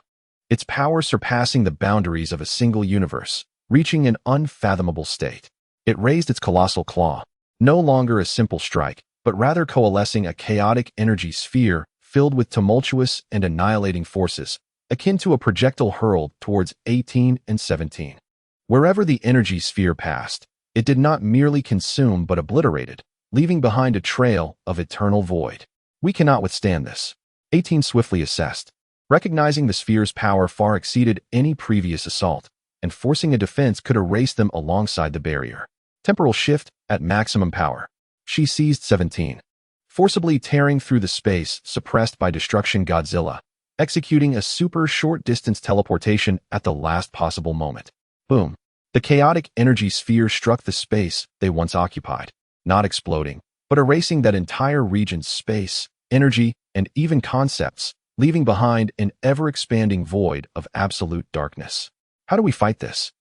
its power surpassing the boundaries of a single universe, reaching an unfathomable state. It raised its colossal claw, no longer a simple strike, but rather coalescing a chaotic energy sphere filled with tumultuous and annihilating forces, akin to a projectile hurled towards 18 and 17. Wherever the energy sphere passed, it did not merely consume but obliterated, leaving behind a trail of eternal void. We cannot withstand this, 18 swiftly assessed, recognizing the sphere's power far exceeded any previous assault, and forcing a defense could erase them alongside the barrier. Temporal shift at maximum power. She seized 17, forcibly tearing through the space suppressed by destruction Godzilla, executing a super short-distance teleportation at the last possible moment. Boom. The chaotic energy sphere struck the space they once occupied, not exploding, but erasing that entire region's space, energy, and even concepts, leaving behind an ever-expanding void of absolute darkness. How do we fight this?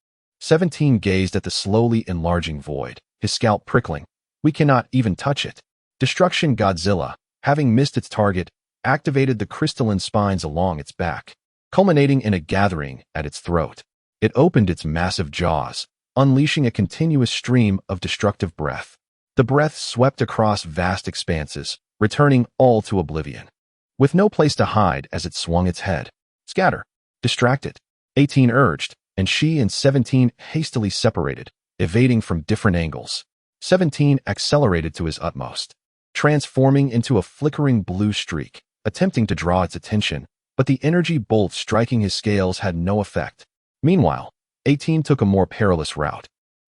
17 gazed at the slowly enlarging void, his scalp prickling. We cannot even touch it. Destruction Godzilla, having missed its target, activated the crystalline spines along its back, culminating in a gathering at its throat. It opened its massive jaws, unleashing a continuous stream of destructive breath. The breath swept across vast expanses, returning all to oblivion, with no place to hide as it swung its head. Scatter. Distracted. 18 urged, and she and 17 hastily separated, evading from different angles. 17 accelerated to his utmost, transforming into a flickering blue streak, attempting to draw its attention, but the energy bolt striking his scales had no effect. Meanwhile, 18 took a more perilous route,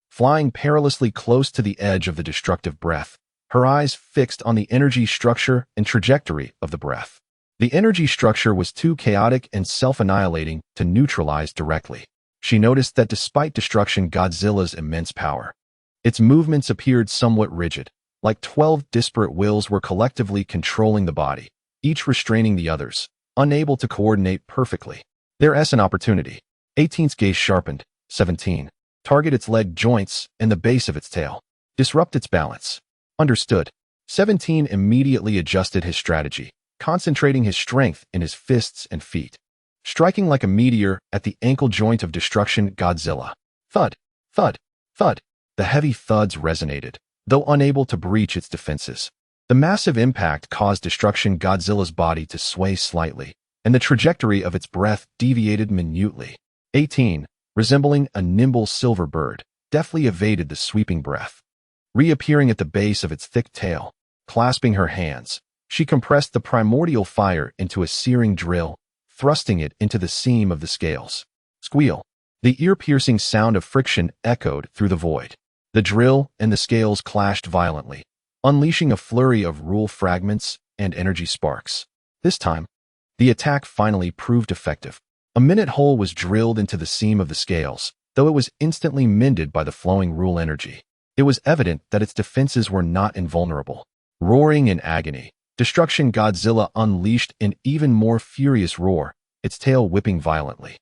flying perilously close to the edge of the destructive breath, her eyes fixed on the energy structure and trajectory of the breath. The energy structure was too chaotic and self-annihilating to neutralize directly. She noticed that despite destruction Godzilla's immense power, its movements appeared somewhat rigid, like 12 disparate wills were collectively controlling the body, each restraining the others, unable to coordinate perfectly. There's an opportunity. 18's gaze sharpened. 17. Target its leg joints and the base of its tail. Disrupt its balance. Understood. 17 immediately adjusted his strategy, concentrating his strength in his fists and feet, striking like a meteor at the ankle joint of destruction Godzilla. Thud, thud, thud. The heavy thuds resonated, though unable to breach its defenses. The massive impact caused destruction Godzilla's body to sway slightly, and the trajectory of its breath deviated minutely. 18, resembling a nimble silver bird, deftly evaded the sweeping breath. Reappearing at the base of its thick tail, clasping her hands, she compressed the primordial fire into a searing drill, thrusting it into the seam of the scales. Squeal. The ear-piercing sound of friction echoed through the void. The drill and the scales clashed violently, unleashing a flurry of rule fragments and energy sparks. This time, the attack finally proved effective. A minute hole was drilled into the seam of the scales, though it was instantly mended by the flowing rule energy. It was evident that its defenses were not invulnerable. Roaring in agony, Destruction Godzilla unleashed an even more furious roar, its tail whipping violently,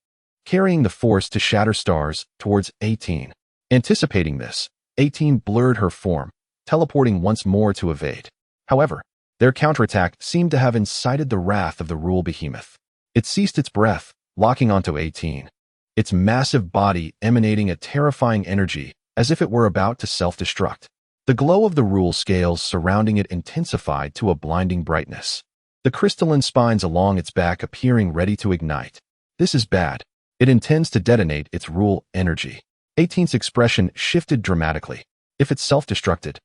carrying the force to shatter stars towards 18. Anticipating this, 18 blurred her form, teleporting once more to evade. However, their counterattack seemed to have incited the wrath of the rule behemoth. It ceased its breath, locking onto 18, its massive body emanating a terrifying energy as if it were about to self-destruct. The glow of the rule scales surrounding it intensified to a blinding brightness, the crystalline spines along its back appearing ready to ignite. This is bad. It intends to detonate its rule energy. 18's expression shifted dramatically. If it self-destructed,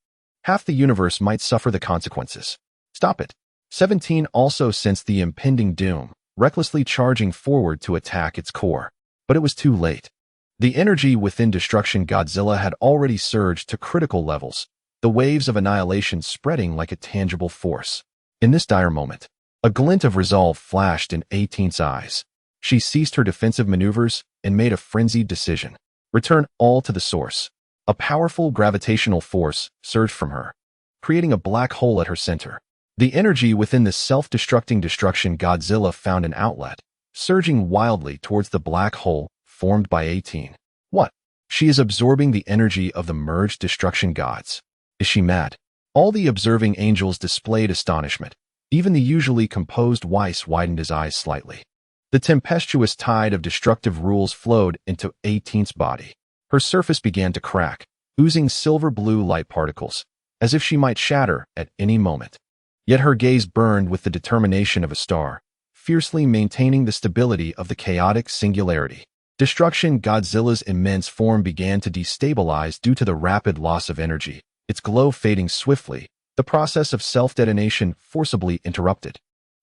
half the universe might suffer the consequences. Stop it. 17 also sensed the impending doom, recklessly charging forward to attack its core. But it was too late. The energy within Destruction Godzilla had already surged to critical levels, the waves of annihilation spreading like a tangible force. In this dire moment, a glint of resolve flashed in 18's eyes. She ceased her defensive maneuvers and made a frenzied decision. Return all to the source. A powerful gravitational force surged from her, creating a black hole at her center. The energy within the self-destructing Destruction Godzilla found an outlet, surging wildly towards the black hole formed by 18. What? She is absorbing the energy of the merged destruction gods. Is she mad? All the observing angels displayed astonishment. Even the usually composed Weiss widened his eyes slightly. The tempestuous tide of destructive rules flowed into 18's body. Her surface began to crack, oozing silver-blue light particles, as if she might shatter at any moment. Yet her gaze burned with the determination of a star, fiercely maintaining the stability of the chaotic singularity. Destruction Godzilla's immense form began to destabilize due to the rapid loss of energy, its glow fading swiftly, the process of self-detonation forcibly interrupted.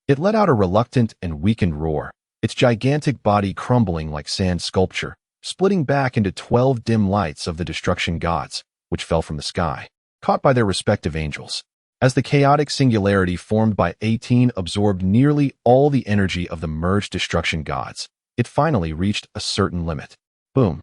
It let out a reluctant and weakened roar, its gigantic body crumbling like sand sculpture, splitting back into 12 dim lights of the destruction gods, which fell from the sky, caught by their respective angels. As the chaotic singularity formed by 18 absorbed nearly all the energy of the merged destruction gods, it finally reached a certain limit. Boom.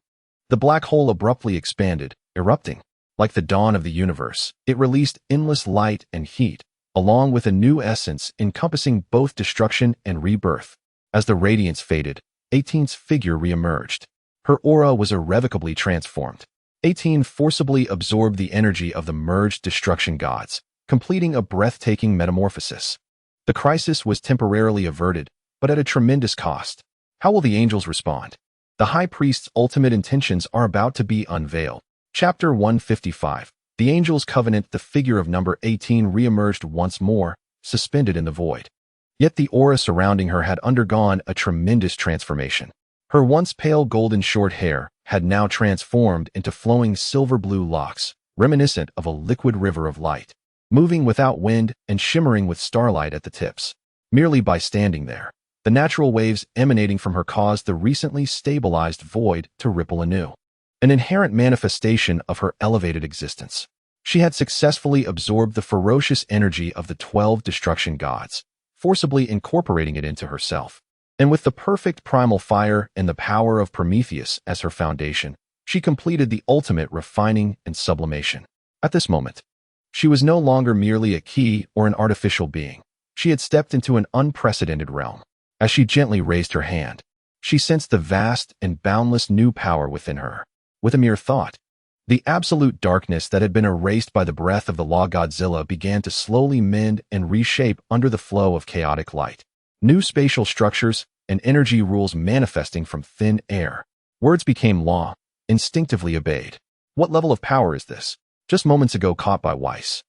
The black hole abruptly expanded, erupting. Like the dawn of the universe, it released endless light and heat, along with a new essence encompassing both destruction and rebirth. As the radiance faded, 18's figure reemerged. Her aura was irrevocably transformed. 18 forcibly absorbed the energy of the merged destruction gods, completing a breathtaking metamorphosis. The crisis was temporarily averted, but at a tremendous cost. How will the angels respond? The High Priest's ultimate intentions are about to be unveiled. Chapter 155. The Angel's Covenant. The figure of number 18 reemerged once more, suspended in the void. Yet the aura surrounding her had undergone a tremendous transformation. Her once pale golden short hair had now transformed into flowing silver-blue locks, reminiscent of a liquid river of light, moving without wind and shimmering with starlight at the tips. Merely by standing there, the natural waves emanating from her caused the recently stabilized void to ripple anew, an inherent manifestation of her elevated existence. She had successfully absorbed the ferocious energy of the 12 destruction gods, forcibly incorporating it into herself. And with the perfect primal fire and the power of Prometheus as her foundation, she completed the ultimate refining and sublimation. At this moment, she was no longer merely a key or an artificial being. She had stepped into an unprecedented realm. As she gently raised her hand, she sensed the vast and boundless new power within her. With a mere thought, the absolute darkness that had been erased by the breath of the Law Godzilla began to slowly mend and reshape under the flow of chaotic light. New spatial structures and energy rules manifesting from thin air. Words became law, instinctively obeyed. What level of power is this? Just moments ago caught by Weiss.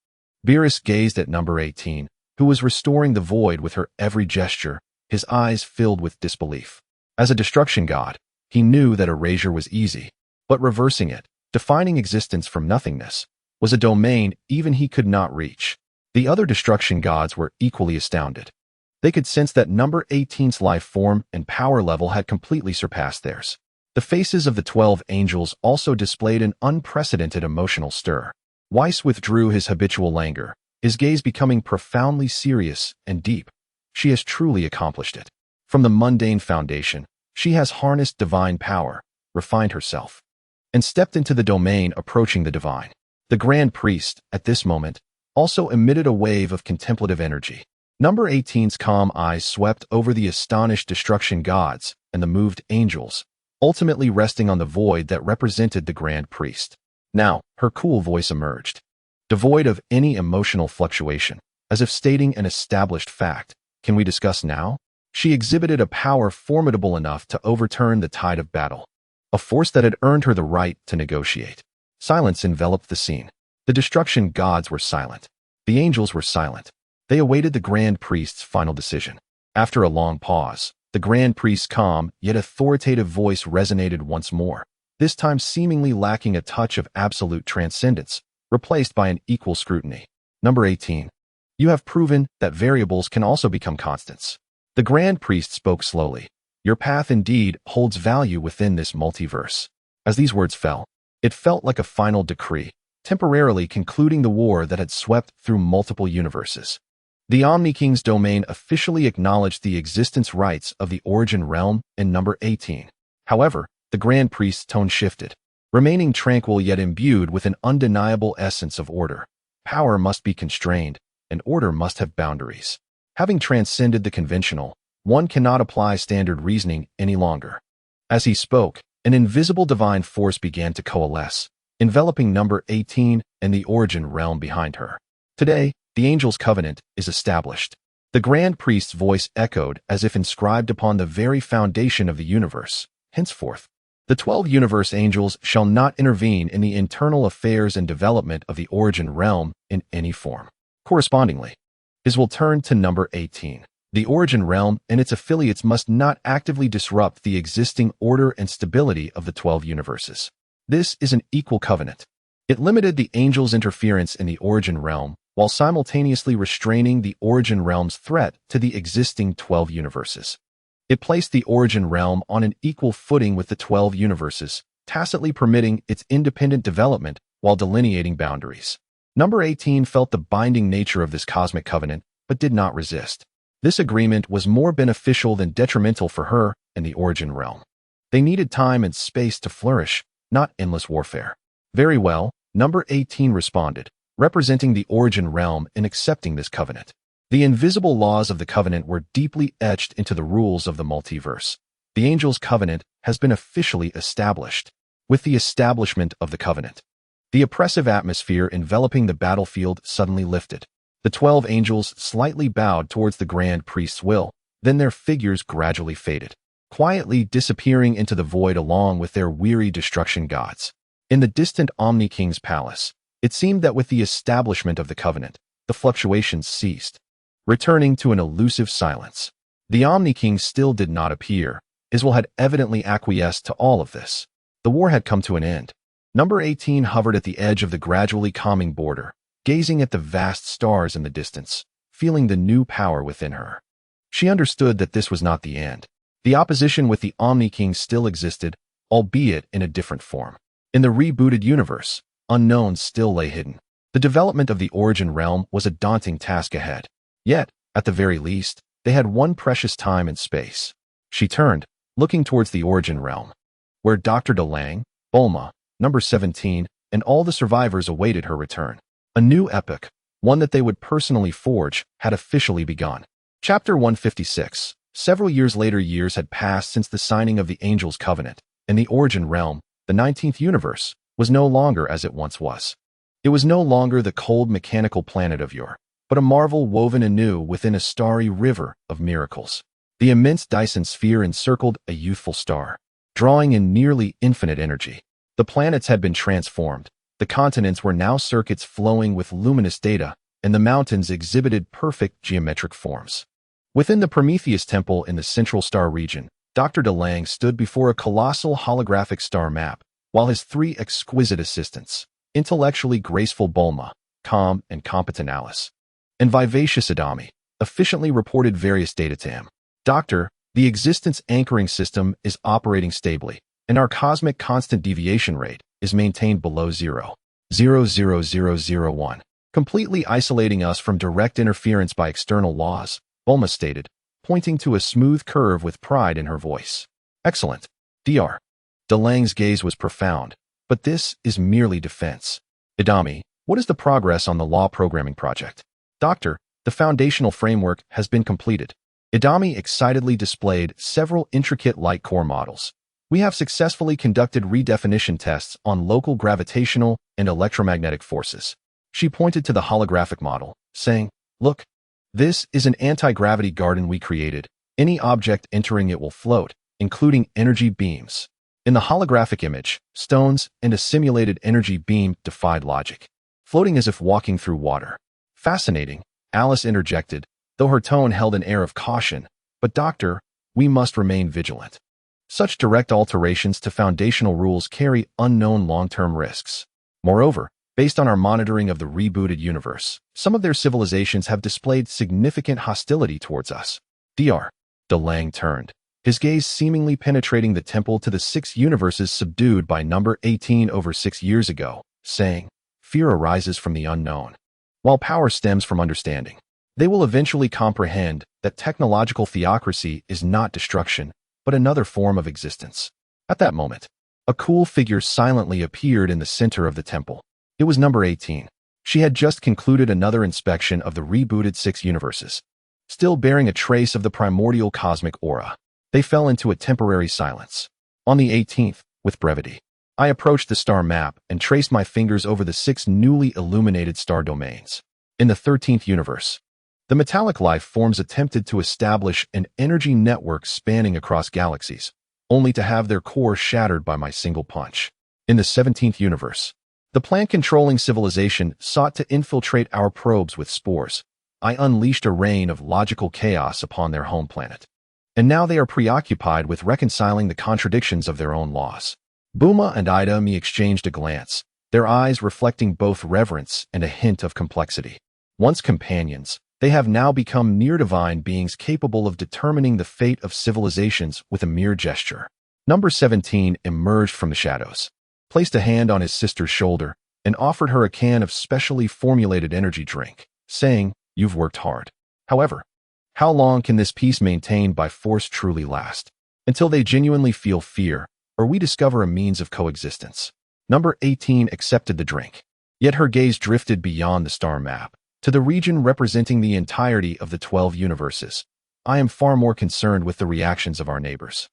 Beerus gazed at number 18, who was restoring the void with her every gesture, his eyes filled with disbelief. As a destruction god, he knew that erasure was easy, but reversing it, defining existence from nothingness, was a domain even he could not reach. The other destruction gods were equally astounded. They could sense that number 18's life form and power level had completely surpassed theirs. The faces of the 12 angels also displayed an unprecedented emotional stir. Weiss withdrew his habitual languor, his gaze becoming profoundly serious and deep. She has truly accomplished it. From the mundane foundation, she has harnessed divine power, refined herself, and stepped into the domain approaching the divine. The Grand Priest, at this moment, also emitted a wave of contemplative energy. Number 18's calm eyes swept over the astonished destruction gods and the moved angels, ultimately resting on the void that represented the Grand Priest. Now, her cool voice emerged, devoid of any emotional fluctuation, as if stating an established fact. Can we discuss now? She exhibited a power formidable enough to overturn the tide of battle, a force that had earned her the right to negotiate. Silence enveloped the scene. The destruction gods were silent. The angels were silent. They awaited the Grand Priest's final decision. After a long pause, the Grand Priest's calm yet authoritative voice resonated once more, this time seemingly lacking a touch of absolute transcendence, replaced by an equal scrutiny. Number 18. You have proven that variables can also become constants. The Grand Priest spoke slowly. Your path indeed holds value within this multiverse. As these words fell, it felt like a final decree, temporarily concluding the war that had swept through multiple universes. The Omni King's domain officially acknowledged the existence rights of the Origin Realm in number 18. However, the Grand Priest's tone shifted, remaining tranquil yet imbued with an undeniable essence of order. Power must be constrained, and order must have boundaries. Having transcended the conventional, one cannot apply standard reasoning any longer. As he spoke, an invisible divine force began to coalesce, enveloping number 18 and the Origin Realm behind her. Today, the Angel's Covenant is established. The Grand Priest's voice echoed as if inscribed upon the very foundation of the universe. Henceforth, the 12 universe angels shall not intervene in the internal affairs and development of the Origin Realm in any form. Correspondingly, his will turn to number 18. The Origin Realm and its affiliates must not actively disrupt the existing order and stability of the 12 universes. This is an equal covenant. It limited the angels' interference in the Origin Realm while simultaneously restraining the Origin Realm's threat to the existing 12 universes. It placed the Origin Realm on an equal footing with the 12 universes, tacitly permitting its independent development while delineating boundaries. Number 18 felt the binding nature of this cosmic covenant, but did not resist. This agreement was more beneficial than detrimental for her and the Origin Realm. They needed time and space to flourish, not endless warfare. Very well, number 18 responded, representing the Origin Realm in accepting this covenant. The invisible laws of the covenant were deeply etched into the rules of the multiverse. The Angel's Covenant has been officially established. With the establishment of the covenant, the oppressive atmosphere enveloping the battlefield suddenly lifted. The 12 angels slightly bowed towards the Grand Priest's will, then their figures gradually faded, quietly disappearing into the void along with their weary destruction gods. In the distant Omni King's palace, it seemed that with the establishment of the covenant, the fluctuations ceased, returning to an elusive silence. The Omni King still did not appear. His will had evidently acquiesced to all of this. The war had come to an end. Number 18 hovered at the edge of the gradually calming border, gazing at the vast stars in the distance, feeling the new power within her. She understood that this was not the end. The opposition with the Omni King still existed, albeit in a different form. In the rebooted universe, unknowns still lay hidden. The development of the Origin Realm was a daunting task ahead. Yet, at the very least, they had one precious time and space. She turned, looking towards the Origin Realm, where Dr. DeLange, Bulma, number 17, and all the survivors awaited her return. A new epoch, one that they would personally forge, had officially begun. Chapter 156. Several years later, years had passed since the signing of the Angel's Covenant, and the Origin Realm, the 19th universe, was no longer as it once was. It was no longer the cold mechanical planet of yore, but a marvel woven anew within a starry river of miracles. The immense Dyson sphere encircled a youthful star, drawing in nearly infinite energy. The planets had been transformed. The continents were now circuits flowing with luminous data, and the mountains exhibited perfect geometric forms. Within the Prometheus Temple in the Central Star region, Dr. DeLange stood before a colossal holographic star map, while his three exquisite assistants, intellectually graceful Bulma, calm and competent Alice, and vivacious Adami, efficiently reported various data to him. Doctor, the existence anchoring system is operating stably. and our cosmic constant deviation rate is maintained below 0.00001, completely isolating us from direct interference by external laws, Bulma stated, pointing to a smooth curve with pride in her voice. Excellent. Dr. DeLange's gaze was profound, but this is merely defense. Idami, what is the progress on the law programming project? Doctor, the foundational framework has been completed. Idami excitedly displayed several intricate light core models. We have successfully conducted redefinition tests on local gravitational and electromagnetic forces. She pointed to the holographic model, saying, "Look, this is an anti-gravity garden we created. Any object entering it will float, including energy beams." In the holographic image, stones and a simulated energy beam defied logic, floating as if walking through water. Fascinating, Alice interjected, though her tone held an air of caution. But doctor, we must remain vigilant. Such direct alterations to foundational rules carry unknown long-term risks. Moreover, based on our monitoring of the rebooted universe, some of their civilizations have displayed significant hostility towards us. Dr. DeLange turned, his gaze seemingly penetrating the temple to the 6 universes subdued by number 18 over 6 years ago, saying, "Fear arises from the unknown, while power stems from understanding. They will eventually comprehend that technological theocracy is not destruction, but another form of existence." At that moment, a cool figure silently appeared in the center of the temple. It was number 18. She had just concluded another inspection of the rebooted 6 universes, still bearing a trace of the primordial cosmic aura. They fell into a temporary silence. On the 18th, with brevity, I approached the star map and traced my fingers over the 6 newly illuminated star domains. In the 13th universe, the metallic life forms attempted to establish an energy network spanning across galaxies, only to have their core shattered by my single punch. In the 17th universe, the plant-controlling civilization sought to infiltrate our probes with spores. I unleashed a rain of logical chaos upon their home planet. And now they are preoccupied with reconciling the contradictions of their own laws. Buma and Idami exchanged a glance, their eyes reflecting both reverence and a hint of complexity. Once companions, they have now become near-divine beings capable of determining the fate of civilizations with a mere gesture. Number 17 emerged from the shadows, placed a hand on his sister's shoulder, and offered her a can of specially formulated energy drink, saying, "You've worked hard. However, how long can this peace maintained by force truly last? Until they genuinely feel fear, or we discover a means of coexistence." Number 18 accepted the drink, yet her gaze drifted beyond the star map, to the region representing the entirety of the 12 universes. I am far more concerned with the reactions of our neighbors.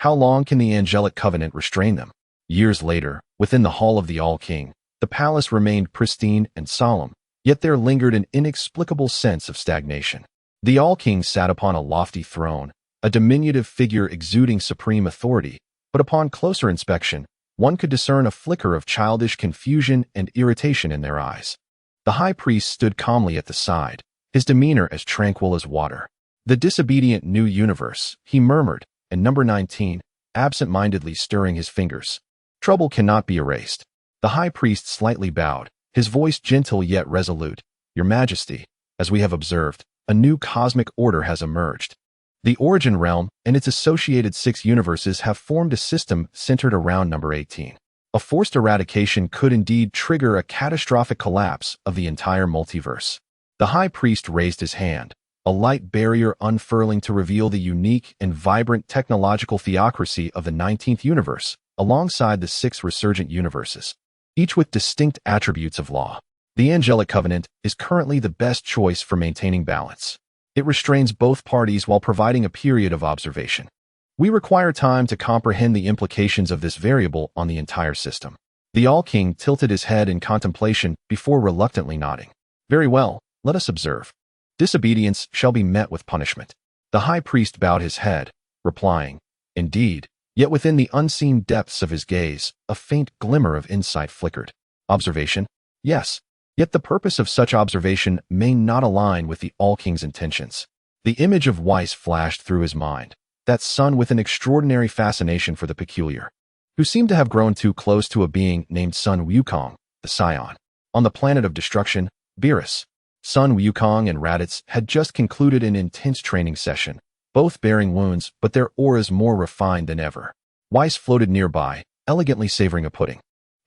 How long can the angelic covenant restrain them? Years later, within the hall of the All-King, the palace remained pristine and solemn, yet there lingered an inexplicable sense of stagnation. The All-King sat upon a lofty throne, a diminutive figure exuding supreme authority, but upon closer inspection, one could discern a flicker of childish confusion and irritation in their eyes. The high priest stood calmly at the side, his demeanor as tranquil as water. "The disobedient new universe," he murmured, and number 19, absent-mindedly stirring his fingers. "Trouble cannot be erased." The high priest slightly bowed, his voice gentle yet resolute. "Your Majesty, as we have observed, a new cosmic order has emerged. The Origin Realm and its associated 6 universes have formed a system centered around number 18. A forced eradication could indeed trigger a catastrophic collapse of the entire multiverse." The high priest raised his hand, a light barrier unfurling to reveal the unique and vibrant technological theocracy of the 19th universe, alongside the 6 resurgent universes, each with distinct attributes of law. The Angelic Covenant is currently the best choice for maintaining balance. It restrains both parties while providing a period of observation. We require time to comprehend the implications of this variable on the entire system. The All-King tilted his head in contemplation before reluctantly nodding. "Very well, let us observe. Disobedience shall be met with punishment." The high priest bowed his head, replying, "Indeed," yet within the unseen depths of his gaze, a faint glimmer of insight flickered. "Observation? Yes. Yet the purpose of such observation may not align with the All-King's intentions." The image of Weiss flashed through his mind, that son with an extraordinary fascination for the peculiar, who seemed to have grown too close to a being named Sun Wukong, the Scion. On the planet of destruction, Beerus, Sun Wukong and Raditz had just concluded an intense training session, both bearing wounds but their auras more refined than ever. Weiss floated nearby, elegantly savoring a pudding.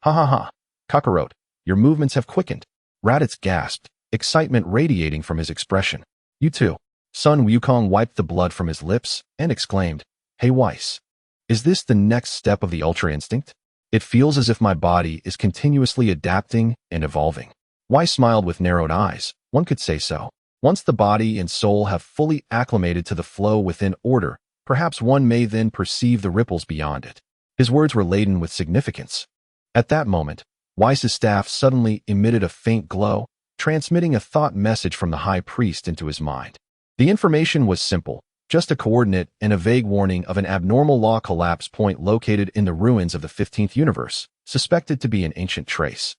Ha ha ha. Kakarot, your movements have quickened. Raditz gasped, excitement radiating from his expression. You too. Sun Wukong wiped the blood from his lips and exclaimed, Hey Weiss. Is this the next step of the Ultra Instinct? It feels as if my body is continuously adapting and evolving. Weiss smiled with narrowed eyes. One could say so. Once the body and soul have fully acclimated to the flow within order, perhaps one may then perceive the ripples beyond it. His words were laden with significance. At that moment, Weiss's staff suddenly emitted a faint glow, transmitting a thought message from the high priest into his mind. The information was simple, just a coordinate and a vague warning of an abnormal law collapse point located in the ruins of the 15th universe, suspected to be an ancient trace.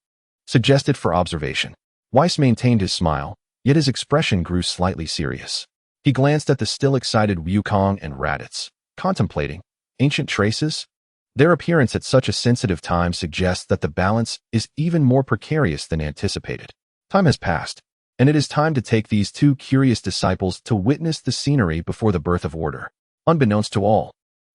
Suggested for observation. Weiss maintained his smile, yet his expression grew slightly serious. He glanced at the still excited Wukong and Raditz, contemplating. Ancient traces? Their appearance at such a sensitive time suggests that the balance is even more precarious than anticipated. Time has passed, and it is time to take these two curious disciples to witness the scenery before the birth of order. Unbeknownst to all,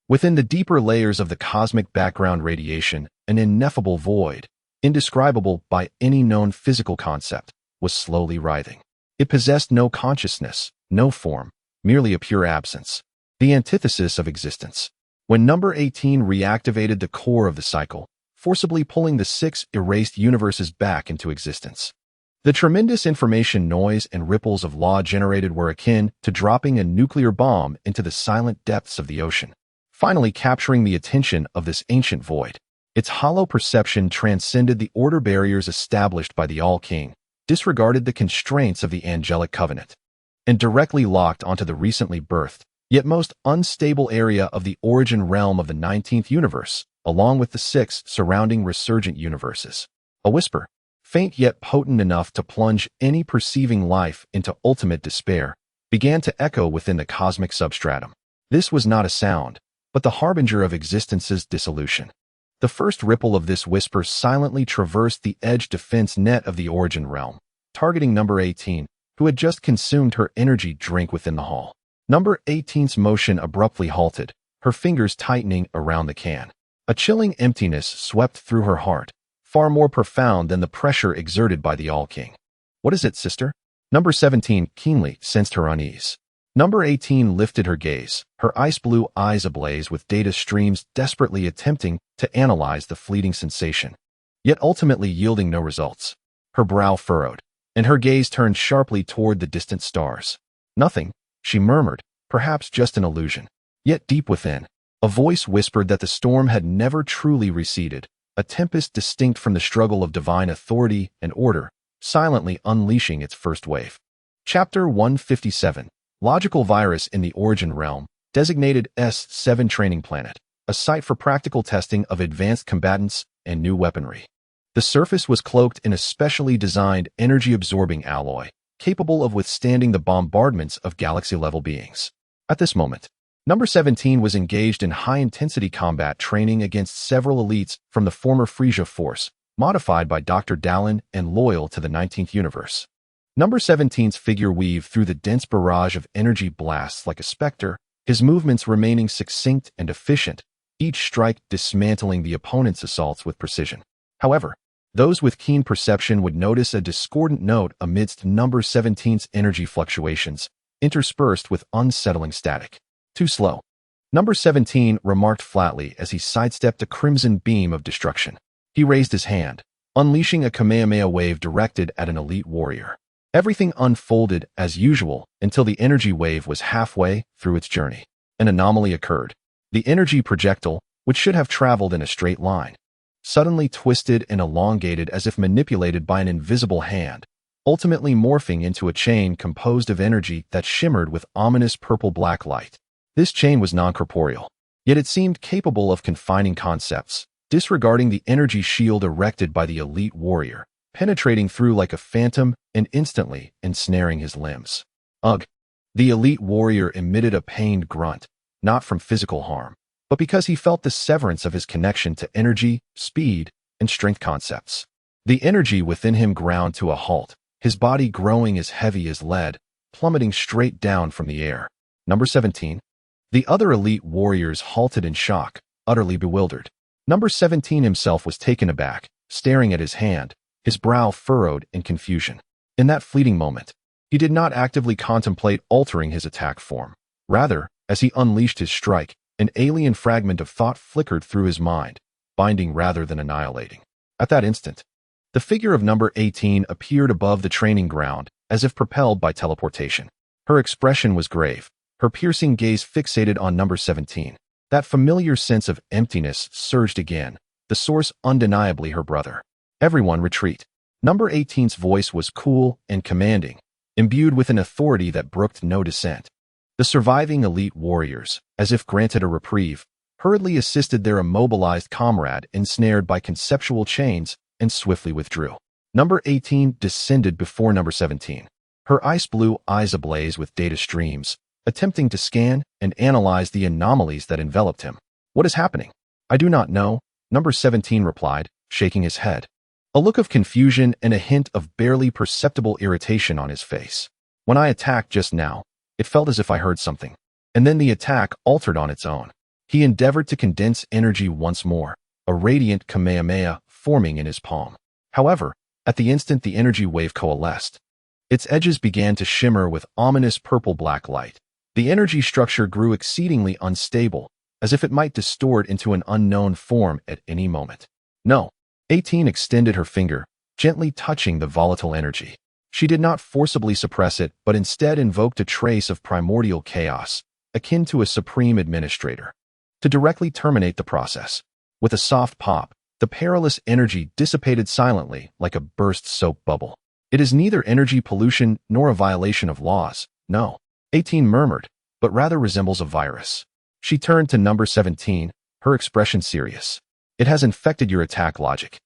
within the deeper layers of the cosmic background radiation, an ineffable void, indescribable by any known physical concept, was slowly writhing. It possessed no consciousness, no form, merely a pure absence, the antithesis of existence. When number 18 reactivated the core of the cycle, forcibly pulling the 6 erased universes back into existence. The tremendous information noise and ripples of law generated were akin to dropping a nuclear bomb into the silent depths of the ocean, finally capturing the attention of this ancient void. Its hollow perception transcended the order barriers established by the All-King, disregarded the constraints of the angelic covenant, and directly locked onto the recently birthed, yet most unstable area of the origin realm of the 19th universe, along with the 6 surrounding resurgent universes. A whisper, faint yet potent enough to plunge any perceiving life into ultimate despair, began to echo within the cosmic substratum. This was not a sound, but the harbinger of existence's dissolution. The first ripple of this whisper silently traversed the edge defense net of the origin realm, targeting number 18, who had just consumed her energy drink within the hall. Number 18's motion abruptly halted, her fingers tightening around the can. A chilling emptiness swept through her heart, far more profound than the pressure exerted by the All-King. What is it, sister? Number 17 keenly sensed her unease. Number 18 lifted her gaze, her ice-blue eyes ablaze with data streams desperately attempting to analyze the fleeting sensation, yet ultimately yielding no results. Her brow furrowed, and her gaze turned sharply toward the distant stars. Nothing, she murmured, perhaps just an illusion. Yet deep within, a voice whispered that the storm had never truly receded, a tempest distinct from the struggle of divine authority and order, silently unleashing its first wave. Chapter 157. Logical Virus in the Origin Realm, designated S7 Training Planet, a site for practical testing of advanced combatants and new weaponry. The surface was cloaked in a specially designed energy-absorbing alloy, capable of withstanding the bombardments of galaxy-level beings. At this moment, number 17 was engaged in high-intensity combat training against several elites from the former Frisia Force, modified by Dr. Dallin and loyal to the 19th universe. Number 17's figure weaved through the dense barrage of energy blasts like a specter, his movements remaining succinct and efficient, each strike dismantling the opponent's assaults with precision. However, those with keen perception would notice a discordant note amidst number 17's energy fluctuations, interspersed with unsettling static. Too slow. Number 17 remarked flatly as he sidestepped a crimson beam of destruction. He raised his hand, unleashing a Kamehameha wave directed at an elite warrior. Everything unfolded as usual until the energy wave was halfway through its journey. An anomaly occurred. The energy projectile, which should have traveled in a straight line, suddenly twisted and elongated as if manipulated by an invisible hand, ultimately morphing into a chain composed of energy that shimmered with ominous purple-black light. This chain was non-corporeal, yet it seemed capable of confining concepts, disregarding the energy shield erected by the elite warrior, penetrating through like a phantom and instantly ensnaring his limbs. Ugh! The elite warrior emitted a pained grunt, not from physical harm, but because he felt the severance of his connection to energy, speed, and strength concepts. The energy within him ground to a halt, his body growing as heavy as lead, plummeting straight down from the air. Number 17. The other elite warriors halted in shock, utterly bewildered. Number 17 himself was taken aback, staring at his hand, his brow furrowed in confusion. In that fleeting moment, he did not actively contemplate altering his attack form. Rather, as he unleashed his strike, an alien fragment of thought flickered through his mind, binding rather than annihilating. At that instant, the figure of number 18 appeared above the training ground, as if propelled by teleportation. Her expression was grave, her piercing gaze fixated on number 17. That familiar sense of emptiness surged again, the source undeniably her brother. Everyone retreat. Number 18's voice was cool and commanding, imbued with an authority that brooked no dissent. The surviving elite warriors, as if granted a reprieve, hurriedly assisted their immobilized comrade ensnared by conceptual chains and swiftly withdrew. Number 18 descended before number 17, her ice-blue eyes ablaze with data streams, attempting to scan and analyze the anomalies that enveloped him. What is happening? I do not know, number 17 replied, shaking his head. A look of confusion and a hint of barely perceptible irritation on his face. When I attacked just now, it felt as if I heard something. And then the attack altered on its own. He endeavored to condense energy once more, a radiant Kamehameha forming in his palm. However, at the instant the energy wave coalesced, its edges began to shimmer with ominous purple-black light. The energy structure grew exceedingly unstable, as if it might distort into an unknown form at any moment. No. 18 extended her finger, gently touching the volatile energy. She did not forcibly suppress it, but instead invoked a trace of primordial chaos, akin to a supreme administrator, to directly terminate the process. With a soft pop, the perilous energy dissipated silently like a burst soap bubble. It is neither energy pollution nor a violation of laws, no, 18 murmured, but rather resembles a virus. She turned to number 17, her expression serious. It has infected your attack logic,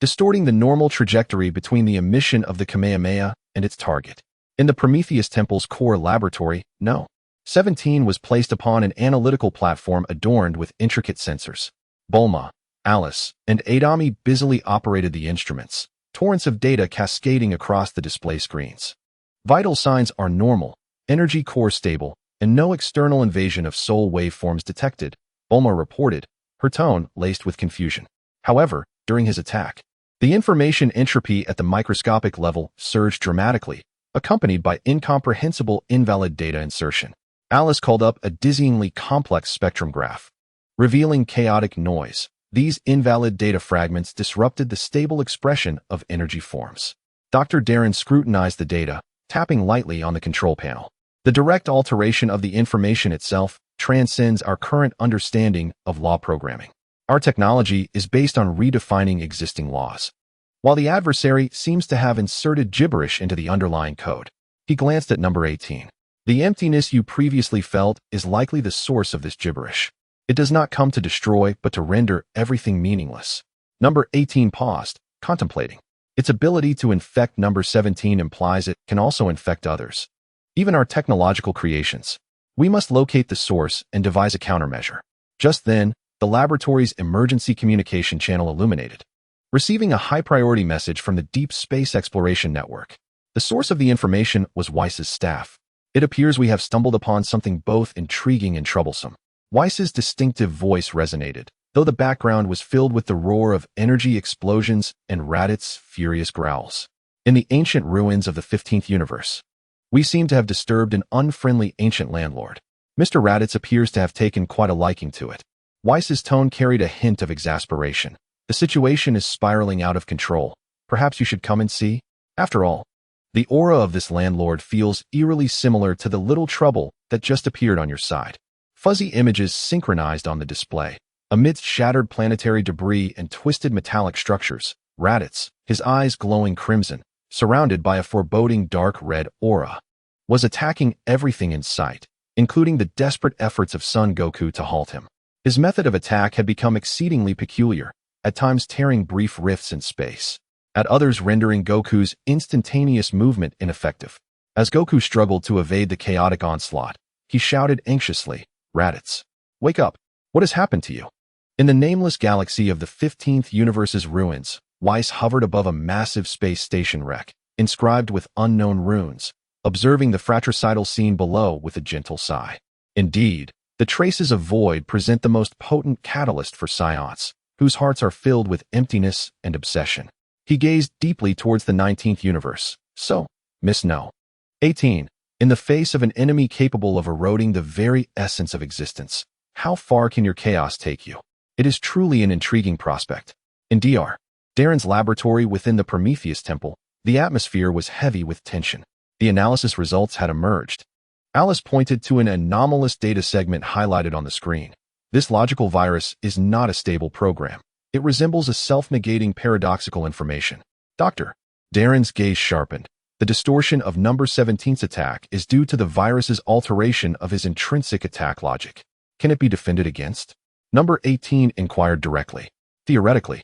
distorting the normal trajectory between the emission of the Kamehameha and its target. In the Prometheus Temple's core laboratory, no. 17 was placed upon an analytical platform adorned with intricate sensors. Bulma, Alice, and Adami busily operated the instruments, torrents of data cascading across the display screens. Vital signs are normal, energy core stable, and no external invasion of soul waveforms detected, Bulma reported, her tone laced with confusion. However, during his attack, the information entropy at the microscopic level surged dramatically, accompanied by incomprehensible invalid data insertion. Alice called up a dizzyingly complex spectrum graph, revealing chaotic noise. These invalid data fragments disrupted the stable expression of energy forms. Dr. Darren scrutinized the data, tapping lightly on the control panel. The direct alteration of the information itself transcends our current understanding of law programming. Our technology is based on redefining existing laws. While the adversary seems to have inserted gibberish into the underlying code, he glanced at number 18. The emptiness you previously felt is likely the source of this gibberish. It does not come to destroy, but to render everything meaningless. Number 18 paused, contemplating. Its ability to infect number 17 implies it can also infect others. Even our technological creations. We must locate the source and devise a countermeasure. Just then, the laboratory's emergency communication channel illuminated, receiving a high-priority message from the Deep Space Exploration Network. The source of the information was Weiss's staff. It appears we have stumbled upon something both intriguing and troublesome. Weiss's distinctive voice resonated, though the background was filled with the roar of energy explosions and Raditz' furious growls. In the ancient ruins of the 15th universe, we seem to have disturbed an unfriendly ancient landlord. Mr. Raditz appears to have taken quite a liking to it. Weiss's tone carried a hint of exasperation. The situation is spiraling out of control. Perhaps you should come and see? After all, the aura of this landlord feels eerily similar to the little trouble that just appeared on your side. Fuzzy images synchronized on the display. Amidst shattered planetary debris and twisted metallic structures, Raditz, his eyes glowing crimson, surrounded by a foreboding dark red aura, was attacking everything in sight, including the desperate efforts of Son Goku to halt him. His method of attack had become exceedingly peculiar, at times tearing brief rifts in space, at others rendering Goku's instantaneous movement ineffective. As Goku struggled to evade the chaotic onslaught, he shouted anxiously, "Raditz, wake up! What has happened to you?" In the nameless galaxy of the 15th universe's ruins, Weiss hovered above a massive space station wreck, inscribed with unknown runes, observing the fratricidal scene below with a gentle sigh. Indeed, The traces of void present the most potent catalyst for Psions, whose hearts are filled with emptiness and obsession. He gazed deeply towards the 19th universe. So, Miss No. 18. In the face of an enemy capable of eroding the very essence of existence, how far can your chaos take you? It is truly an intriguing prospect. In Dr. Darren's laboratory within the Prometheus Temple, the atmosphere was heavy with tension. The analysis results had emerged. Alice pointed to an anomalous data segment highlighted on the screen. This logical virus is not a stable program. It resembles a self-negating paradoxical information. Dr. Darren's gaze sharpened. The distortion of number 17's attack is due to the virus's alteration of his intrinsic attack logic. Can it be defended against? Number 18 inquired directly. Theoretically,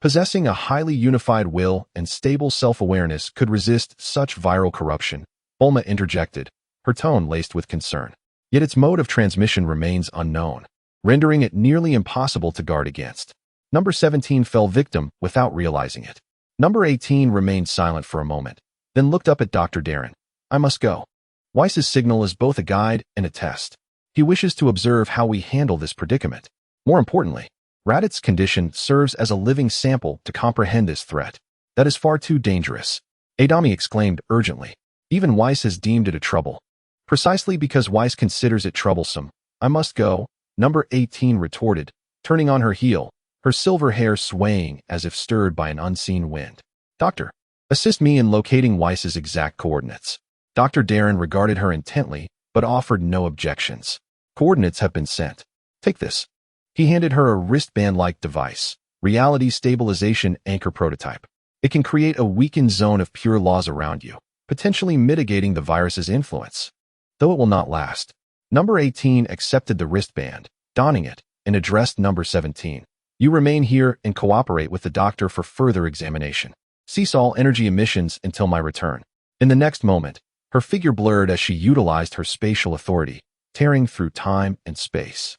possessing a highly unified will and stable self-awareness could resist such viral corruption, Bulma interjected, her tone laced with concern. Yet its mode of transmission remains unknown, rendering it nearly impossible to guard against. Number 17 fell victim without realizing it. Number 18 remained silent for a moment, then looked up at Dr. Darren. I must go. Weiss's signal is both a guide and a test. He wishes to observe how we handle this predicament. More importantly, Radit's condition serves as a living sample to comprehend this threat. That is far too dangerous. Adami exclaimed urgently. Even Weiss has deemed it a trouble. Precisely because Weiss considers it troublesome, I must go, Number 18 retorted, turning on her heel, her silver hair swaying as if stirred by an unseen wind. Doctor, assist me in locating Weiss's exact coordinates. Dr. Darren regarded her intently, but offered no objections. Coordinates have been sent. Take this. He handed her a wristband-like device, reality stabilization anchor prototype. It can create a weakened zone of pure laws around you, potentially mitigating the virus's influence. Though it will not last. Number 18 accepted the wristband, donning it, and addressed Number 17. You remain here and cooperate with the doctor for further examination. Cease all energy emissions until my return. In the next moment, her figure blurred as she utilized her spatial authority, tearing through time and space.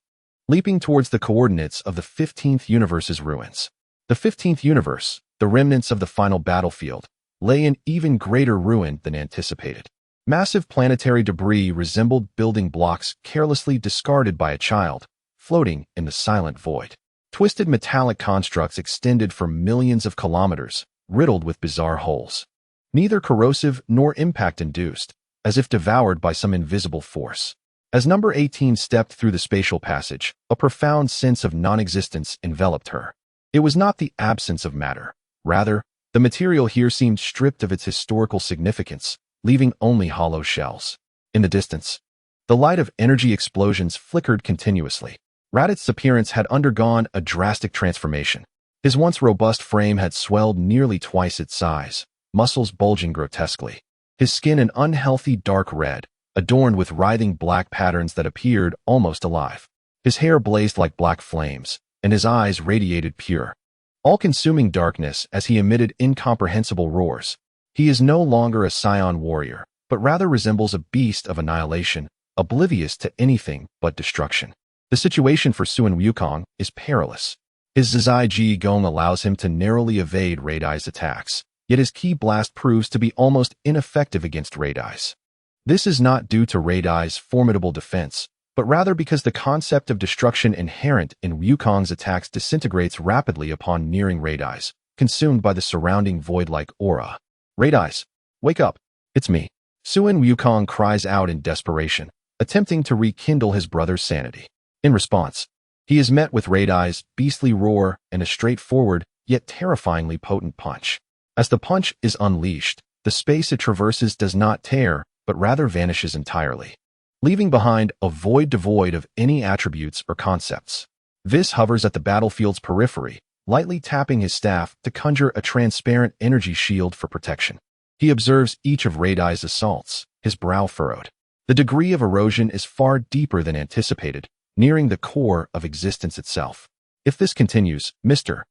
Leaping towards the coordinates of the 15th universe's ruins. The 15th universe, the remnants of the final battlefield, lay in even greater ruin than anticipated. Massive planetary debris resembled building blocks carelessly discarded by a child, floating in the silent void. Twisted metallic constructs extended for millions of kilometers, riddled with bizarre holes. Neither corrosive nor impact-induced, as if devoured by some invisible force. As Number 18 stepped through the spatial passage, a profound sense of non-existence enveloped her. It was not the absence of matter. Rather, the material here seemed stripped of its historical significance, leaving only hollow shells. In the distance, the light of energy explosions flickered continuously. Radit's appearance had undergone a drastic transformation. His once robust frame had swelled nearly twice its size, muscles bulging grotesquely. His skin an unhealthy dark red, adorned with writhing black patterns that appeared almost alive. His hair blazed like black flames, and his eyes radiated pure, all-consuming darkness as he emitted incomprehensible roars. He is no longer a Psion warrior, but rather resembles a beast of annihilation, oblivious to anything but destruction. The situation for Sun Wukong is perilous. His Zizai Ji Gong allows him to narrowly evade Radai's attacks, yet his Ki Blast proves to be almost ineffective against Radai's. This is not due to Radai's formidable defense, but rather because the concept of destruction inherent in Wukong's attacks disintegrates rapidly upon nearing Radai's, consumed by the surrounding void-like aura. Radai's, wake up. It's me. Sun Wukong cries out in desperation, attempting to rekindle his brother's sanity. In response, he is met with Radai's beastly roar and a straightforward, yet terrifyingly potent punch. As the punch is unleashed, the space it traverses does not tear, but rather vanishes entirely, leaving behind a void devoid of any attributes or concepts. Vis hovers at the battlefield's periphery, lightly tapping his staff to conjure a transparent energy shield for protection. He observes each of Radai's assaults, his brow furrowed. The degree of erosion is far deeper than anticipated, nearing the core of existence itself. If this continues, Mr.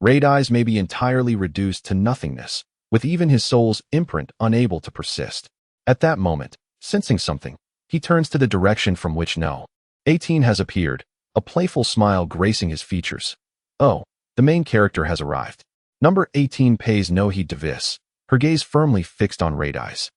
Radai's may be entirely reduced to nothingness, with even his soul's imprint unable to persist. At that moment, sensing something, he turns to the direction from which No. 18 has appeared, a playful smile gracing his features. Oh, the main character has arrived. Number 18 pays no heed to Vis, her gaze firmly fixed on Radai's.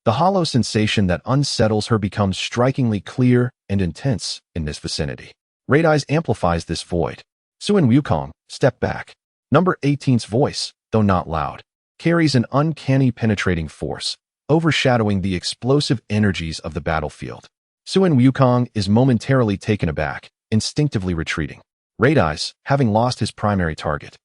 The hollow sensation that unsettles her becomes strikingly clear and intense in this vicinity. Red Eyes amplifies this void. Suin Wukong, step back. Number 18's voice, though not loud, carries an uncanny penetrating force, overshadowing the explosive energies of the battlefield. Suin Wukong is momentarily taken aback, instinctively retreating. Red Eyes, having lost his primary target,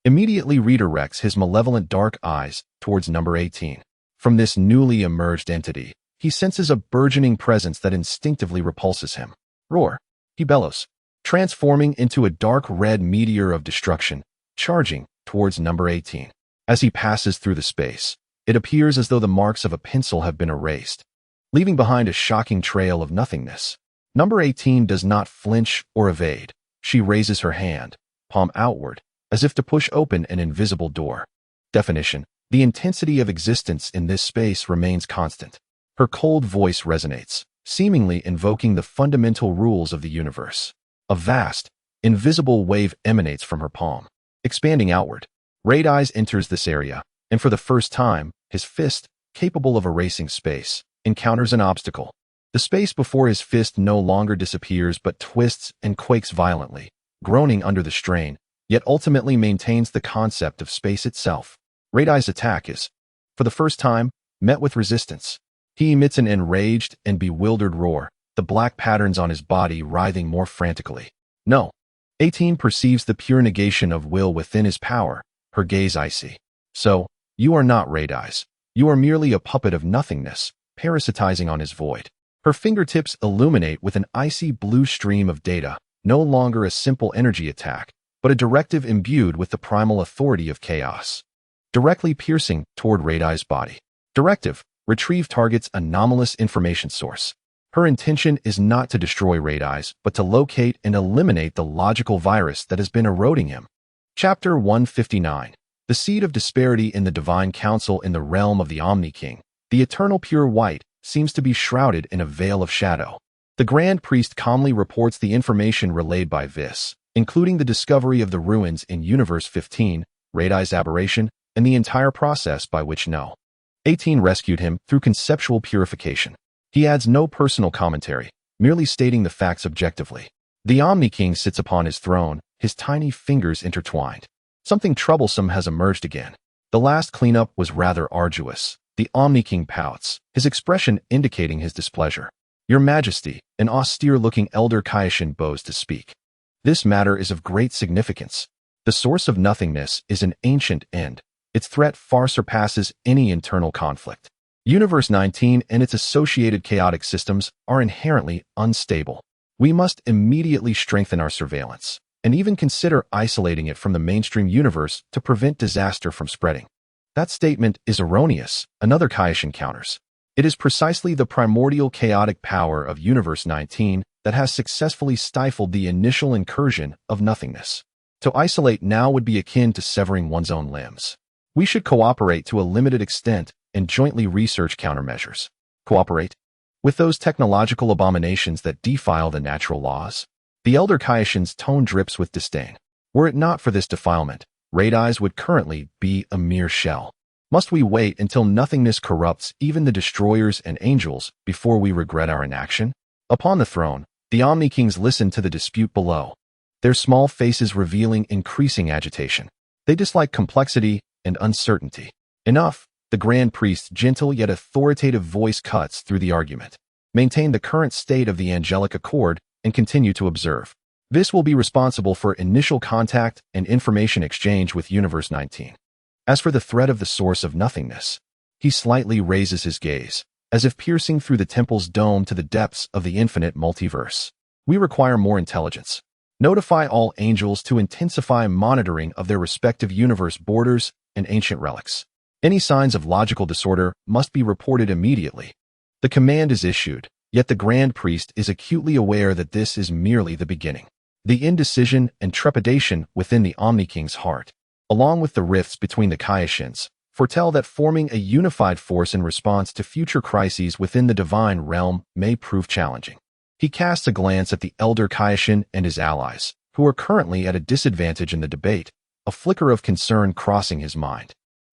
immediately redirects his malevolent dark eyes towards number 18. From this newly emerged entity, he senses a burgeoning presence that instinctively repulses him. Roar! He bellows, transforming into a dark red meteor of destruction, charging towards number 18. As he passes through the space, it appears as though the marks of a pencil have been erased, leaving behind a shocking trail of nothingness. Number 18 does not flinch or evade. She raises her hand, palm outward, as if to push open an invisible door. Definition: the intensity of existence in this space remains constant. Her cold voice resonates, seemingly invoking the fundamental rules of the universe. A vast, invisible wave emanates from her palm, expanding outward. Red Eyes enters this area, and for the first time, his fist, capable of erasing space, encounters an obstacle. The space before his fist no longer disappears but twists and quakes violently, groaning under the strain, yet ultimately maintains the concept of space itself. Red Eye's attack is, for the first time, met with resistance. He emits an enraged and bewildered roar, the black patterns on his body writhing more frantically. No. 18 perceives the pure negation of will within his power, her gaze icy. So, you are not Red Eyes. You are merely a puppet of nothingness, parasitizing on his void. Her fingertips illuminate with an icy blue stream of data, no longer a simple energy attack, but a directive imbued with the primal authority of chaos. Directly piercing toward Red Eye's body. Directive: retrieve target's anomalous information source. Her intention is not to destroy Red Eyes, but to locate and eliminate the logical virus that has been eroding him. Chapter 159. The Seed of Disparity in the Divine Council in the Realm of the Omni King. The eternal pure white seems to be shrouded in a veil of shadow. The Grand Priest calmly reports the information relayed by Vis, including the discovery of the ruins in Universe 15, Red Eye's aberration, and the entire process by which No. 18 rescued him through conceptual purification. He adds no personal commentary, merely stating the facts objectively. The Omni King sits upon his throne, his tiny fingers intertwined. Something troublesome has emerged again. The last cleanup was rather arduous. The Omni King pouts, his expression indicating his displeasure. Your Majesty, an austere-looking elder Kaishin bows to speak. This matter is of great significance. The source of nothingness is an ancient end. Its threat far surpasses any internal conflict. Universe 19 and its associated chaotic systems are inherently unstable. We must immediately strengthen our surveillance, and even consider isolating it from the mainstream universe to prevent disaster from spreading. That statement is erroneous, another Kaishin counters. It is precisely the primordial chaotic power of Universe 19 that has successfully stifled the initial incursion of nothingness. To isolate now would be akin to severing one's own limbs. We should cooperate to a limited extent and jointly research countermeasures. Cooperate? With those technological abominations that defile the natural laws? The elder Kaishin's tone drips with disdain. Were it not for this defilement, Red Eyes would currently be a mere shell. Must we wait until nothingness corrupts even the destroyers and angels before we regret our inaction? Upon the throne, the Omni Kings listen to the dispute below, their small faces revealing increasing agitation. They dislike complexity and uncertainty. Enough, the Grand Priest's gentle yet authoritative voice cuts through the argument. Maintain the current state of the angelic accord and continue to observe. This will be responsible for initial contact and information exchange with Universe 19. As for the threat of the source of nothingness, he slightly raises his gaze, as if piercing through the temple's dome to the depths of the infinite multiverse. We require more intelligence. Notify all angels to intensify monitoring of their respective universe borders and ancient relics. Any signs of logical disorder must be reported immediately. The command is issued, yet the Grand Priest is acutely aware that this is merely the beginning. The indecision and trepidation within the Omni King's heart, along with the rifts between the Kaishins, foretell that forming a unified force in response to future crises within the divine realm may prove challenging. He casts a glance at the elder Kaishin and his allies, who are currently at a disadvantage in the debate, a flicker of concern crossing his mind.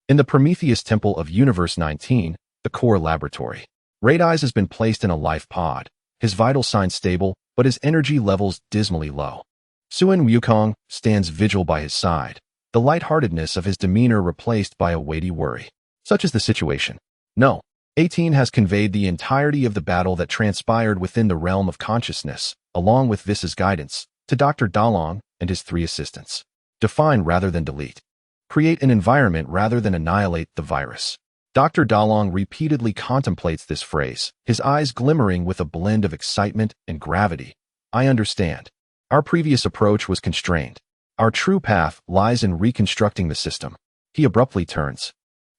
In the Prometheus Temple of Universe 19, the core laboratory. Radeyes has been placed in a life pod, his vital signs stable, but his energy levels dismally low. Suen Wukong stands vigil by his side, the lightheartedness of his demeanor replaced by a weighty worry. Such is the situation. No, 18 has conveyed the entirety of the battle that transpired within the realm of consciousness, along with Vis's guidance, to Dr. Dalong and his 3 assistants. Define rather than delete. Create an environment rather than annihilate the virus. Dr. Dalong repeatedly contemplates this phrase, his eyes glimmering with a blend of excitement and gravity. I understand. Our previous approach was constrained. Our true path lies in reconstructing the system. He abruptly turns,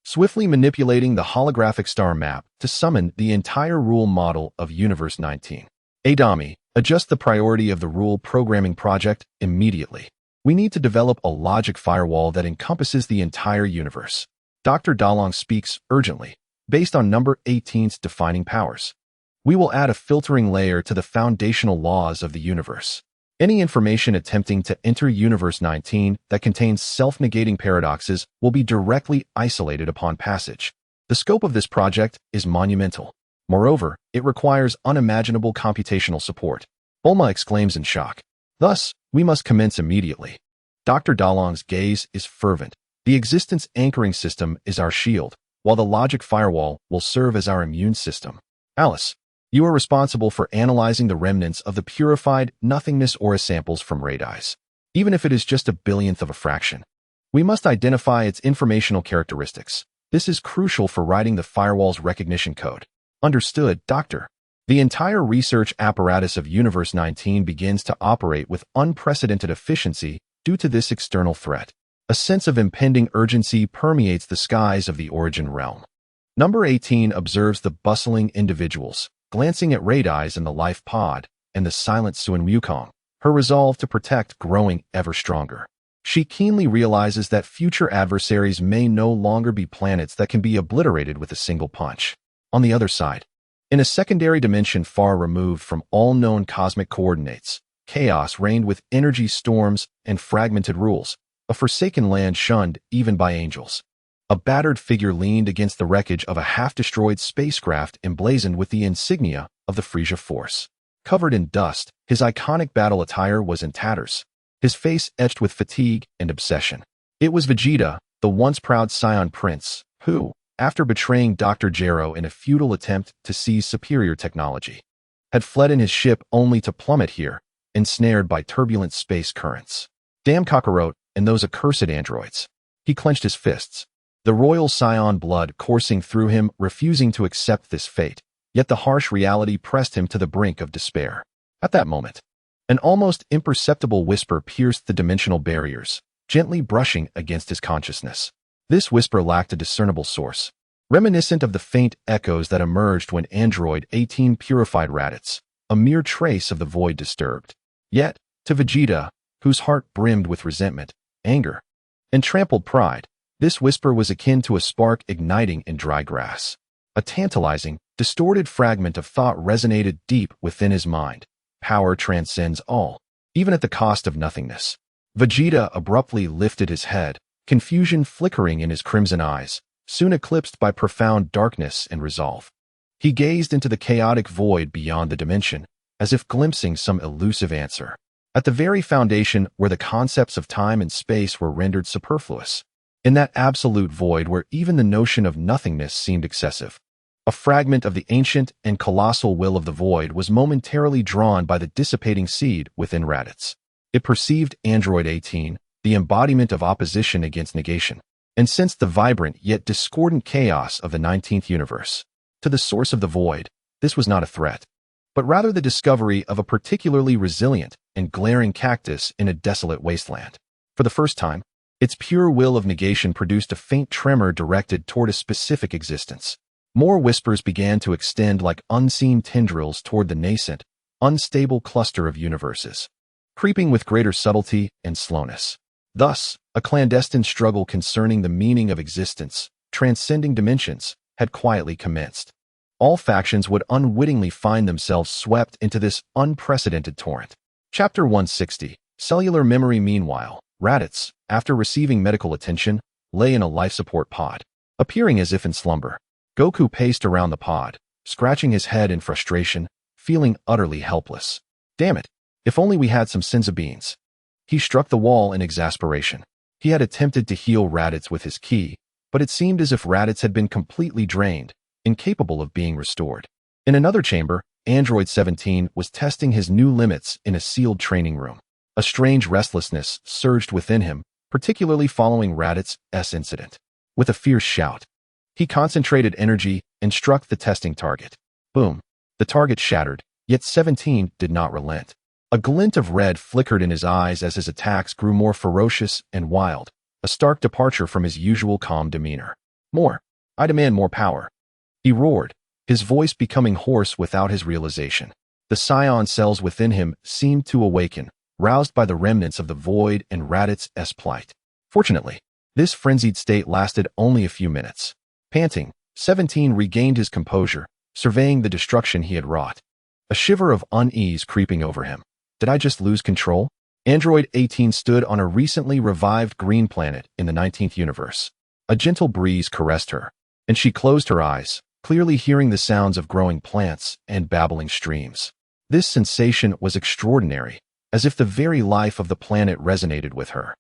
swiftly manipulating the holographic star map to summon the entire rule model of Universe 19. Adami, adjust the priority of the rule programming project immediately. We need to develop a logic firewall that encompasses the entire universe. Dr. Dalong speaks urgently, based on number 18's defining powers. We will add a filtering layer to the foundational laws of the universe. Any information attempting to enter Universe 19 that contains self-negating paradoxes will be directly isolated upon passage. The scope of this project is monumental. Moreover, it requires unimaginable computational support. Bulma exclaims in shock. Thus, we must commence immediately. Dr. Dalong's gaze is fervent. The existence anchoring system is our shield, while the logic firewall will serve as our immune system. Alice, you are responsible for analyzing the remnants of the purified nothingness aura samples from Radeyes. Even if it is just a billionth of a fraction, we must identify its informational characteristics. This is crucial for writing the firewall's recognition code. Understood, Doctor. The entire research apparatus of Universe 19 begins to operate with unprecedented efficiency due to this external threat. A sense of impending urgency permeates the skies of the origin realm. Number 18 observes the bustling individuals, glancing at Radeyes in the life pod, and the silent Suen Wukong, her resolve to protect growing ever stronger. She keenly realizes that future adversaries may no longer be planets that can be obliterated with a single punch. On the other side, in a secondary dimension far removed from all known cosmic coordinates, chaos reigned with energy storms and fragmented rules, a forsaken land shunned even by angels. A battered figure leaned against the wreckage of a half-destroyed spacecraft emblazoned with the insignia of the Frisia Force. Covered in dust, his iconic battle attire was in tatters, his face etched with fatigue and obsession. It was Vegeta, the once proud Scion Prince, who, after betraying Dr. Gero in a futile attempt to seize superior technology, had fled in his ship only to plummet here, ensnared by turbulent space currents. Damn Kakarot and those accursed androids. He clenched his fists, the royal Scion blood coursing through him, refusing to accept this fate, yet the harsh reality pressed him to the brink of despair. At that moment, an almost imperceptible whisper pierced the dimensional barriers, gently brushing against his consciousness. This whisper lacked a discernible source, reminiscent of the faint echoes that emerged when Android 18 purified Raditz, a mere trace of the void disturbed. Yet, to Vegeta, whose heart brimmed with resentment, anger, and trampled pride, this whisper was akin to a spark igniting in dry grass. A tantalizing, distorted fragment of thought resonated deep within his mind. Power transcends all, even at the cost of nothingness. Vegeta abruptly lifted his head, confusion flickering in his crimson eyes, soon eclipsed by profound darkness and resolve. He gazed into the chaotic void beyond the dimension, as if glimpsing some elusive answer. At the very foundation where the concepts of time and space were rendered superfluous. In that absolute void where even the notion of nothingness seemed excessive. A fragment of the ancient and colossal will of the void was momentarily drawn by the dissipating seed within Raditz. It perceived Android 18, the embodiment of opposition against negation, and sensed the vibrant yet discordant chaos of the 19th universe. To the source of the void, this was not a threat, but rather the discovery of a particularly resilient and glaring cactus in a desolate wasteland. For the first time, its pure will of negation produced a faint tremor directed toward a specific existence. More whispers began to extend like unseen tendrils toward the nascent, unstable cluster of universes, creeping with greater subtlety and slowness. Thus, a clandestine struggle concerning the meaning of existence, transcending dimensions, had quietly commenced. All factions would unwittingly find themselves swept into this unprecedented torrent. Chapter 160. Cellular Memory. Meanwhile, Raditz, after receiving medical attention, lay in a life support pod, appearing as if in slumber. Goku paced around the pod, scratching his head in frustration, feeling utterly helpless. Damn it! If only we had some Senzu beans. He struck the wall in exasperation. He had attempted to heal Raditz with his ki, but it seemed as if Raditz had been completely drained, incapable of being restored. In another chamber, Android 17 was testing his new limits in a sealed training room. A strange restlessness surged within him, particularly following Raditz's incident. With a fierce shout, he concentrated energy and struck the testing target. Boom! The target shattered, yet 17 did not relent. A glint of red flickered in his eyes as his attacks grew more ferocious and wild, a stark departure from his usual calm demeanor. More! I demand more power! He roared, his voice becoming hoarse without his realization. The psion cells within him seemed to awaken, roused by the remnants of the void and Raditz's plight. Fortunately, this frenzied state lasted only a few minutes. Panting, 17 regained his composure, surveying the destruction he had wrought. A shiver of unease creeping over him. Did I just lose control? Android 18 stood on a recently revived green planet in the 19th universe. A gentle breeze caressed her, and she closed her eyes, clearly hearing the sounds of growing plants and babbling streams. This sensation was extraordinary, as if the very life of the planet resonated with her.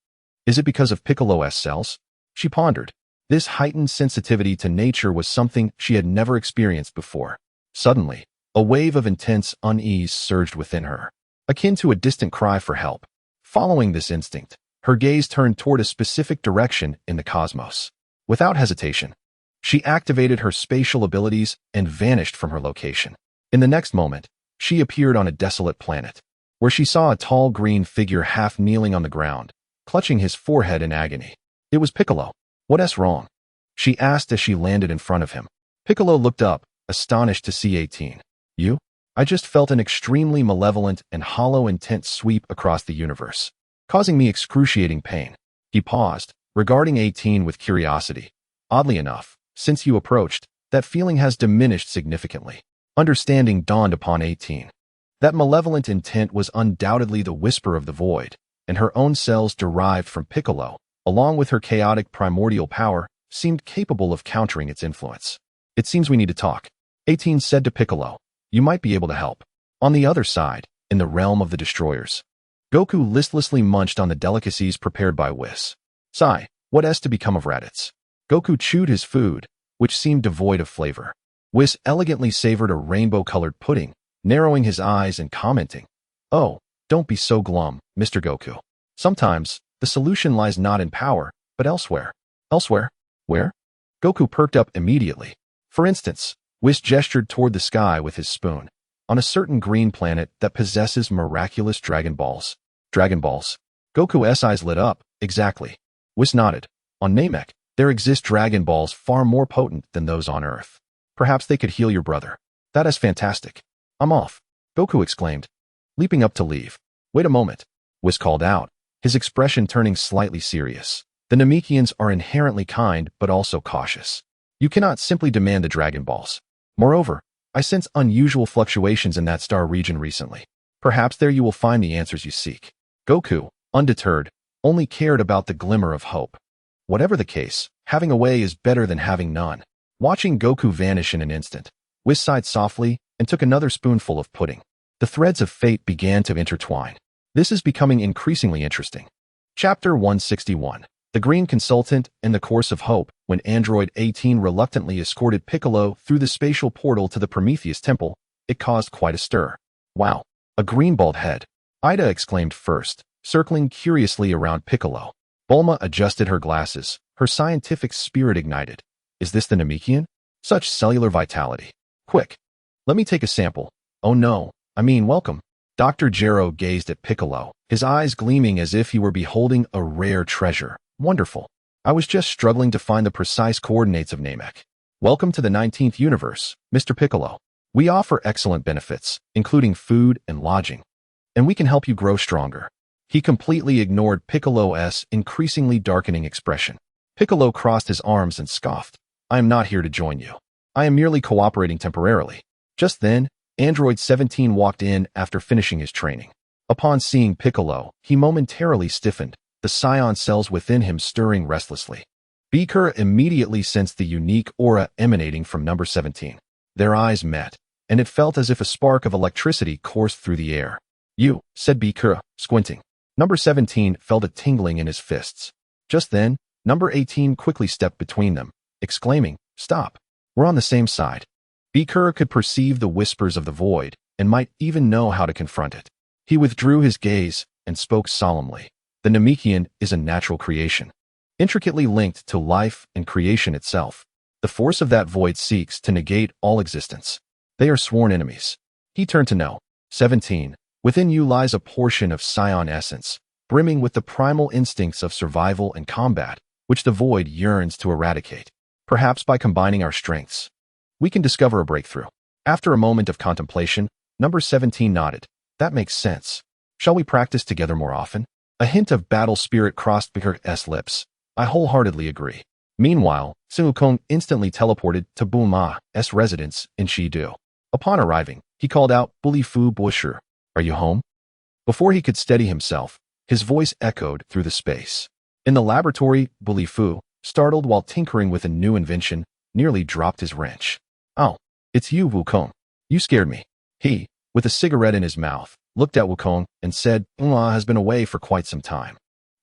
Is it because of Piccolo's cells? She pondered. This heightened sensitivity to nature was something she had never experienced before. Suddenly, a wave of intense unease surged within her, akin to a distant cry for help. Following this instinct, her gaze turned toward a specific direction in the cosmos. Without hesitation, she activated her spatial abilities and vanished from her location. In the next moment, she appeared on a desolate planet, where she saw a tall green figure half kneeling on the ground, clutching his forehead in agony. It was Piccolo. What's wrong? She asked as she landed in front of him. Piccolo looked up, astonished to see 18. You? I just felt an extremely malevolent and hollow intent sweep across the universe, causing me excruciating pain. He paused, regarding 18 with curiosity. Oddly enough, since you approached, that feeling has diminished significantly. Understanding dawned upon 18. That malevolent intent was undoubtedly the whisper of the void, and her own cells derived from Piccolo, along with her chaotic primordial power, seemed capable of countering its influence. It seems we need to talk. 18 said to Piccolo. You might be able to help. On the other side, in the realm of the destroyers, Goku listlessly munched on the delicacies prepared by Whis. Sigh, what's to become of Raditz? Goku chewed his food, which seemed devoid of flavor. Whis elegantly savored a rainbow-colored pudding, narrowing his eyes and commenting, Oh, don't be so glum, Mr. Goku. Sometimes, the solution lies not in power, but elsewhere. Elsewhere? Where? Goku perked up immediately. For instance, Whis gestured toward the sky with his spoon. On a certain green planet that possesses miraculous Dragon Balls. Dragon Balls. Goku's eyes lit up. Exactly. Whis nodded. On Namek, there exist Dragon Balls far more potent than those on Earth. Perhaps they could heal your brother. That is fantastic. I'm off, Goku exclaimed, leaping up to leave. Wait a moment, Whis called out, his expression turning slightly serious. The Namekians are inherently kind but also cautious. You cannot simply demand the Dragon Balls. Moreover, I sense unusual fluctuations in that star region recently. Perhaps there you will find the answers you seek. Goku, undeterred, only cared about the glimmer of hope. Whatever the case, having a way is better than having none. Watching Goku vanish in an instant, Whis sighed softly and took another spoonful of pudding. The threads of fate began to intertwine. This is becoming increasingly interesting. Chapter 161. The Green Consultant and the Course of Hope. When Android 18 reluctantly escorted Piccolo through the spatial portal to the Prometheus Temple, it caused quite a stir. Wow, a green-balled head, Ida exclaimed first, circling curiously around Piccolo. Bulma adjusted her glasses, her scientific spirit ignited. Is this the Namekian? Such cellular vitality. Quick, let me take a sample. Oh no, I mean welcome. Dr. Gero gazed at Piccolo, his eyes gleaming as if he were beholding a rare treasure. Wonderful. I was just struggling to find the precise coordinates of Namek. Welcome to the 19th universe, Mr. Piccolo. We offer excellent benefits, including food and lodging. And we can help you grow stronger. He completely ignored Piccolo's increasingly darkening expression. Piccolo crossed his arms and scoffed. I am not here to join you. I am merely cooperating temporarily. Just then, Android 17 walked in after finishing his training. Upon seeing Piccolo, he momentarily stiffened, the psion cells within him stirring restlessly. Beaker immediately sensed the unique aura emanating from number 17. Their eyes met, and it felt as if a spark of electricity coursed through the air. "You," said Beaker, squinting. Number 17 felt a tingling in his fists. Just then, number 18 quickly stepped between them, exclaiming, "Stop. We're on the same side." Beaker could perceive the whispers of the void, and might even know how to confront it. He withdrew his gaze and spoke solemnly. "The Namekian is a natural creation, intricately linked to life and creation itself. The force of that void seeks to negate all existence. They are sworn enemies." He turned to No. 17. "Within you lies a portion of Scion essence, brimming with the primal instincts of survival and combat, which the void yearns to eradicate. Perhaps by combining our strengths, we can discover a breakthrough." After a moment of contemplation, number 17 nodded. "That makes sense. Shall we practice together more often?" A hint of battle spirit crossed Beaker's lips. "I wholeheartedly agree." Meanwhile, Wukong instantly teleported to Buma's residence in Shidu. Upon arriving, he called out, "Bully Fu Busher, are you home?" Before he could steady himself, his voice echoed through the space. In the laboratory, Bully Fu, startled while tinkering with a new invention, nearly dropped his wrench. "Oh, it's you, Wukong. You scared me." He, with a cigarette in his mouth, looked at Wukong and said, "Buma has been away for quite some time,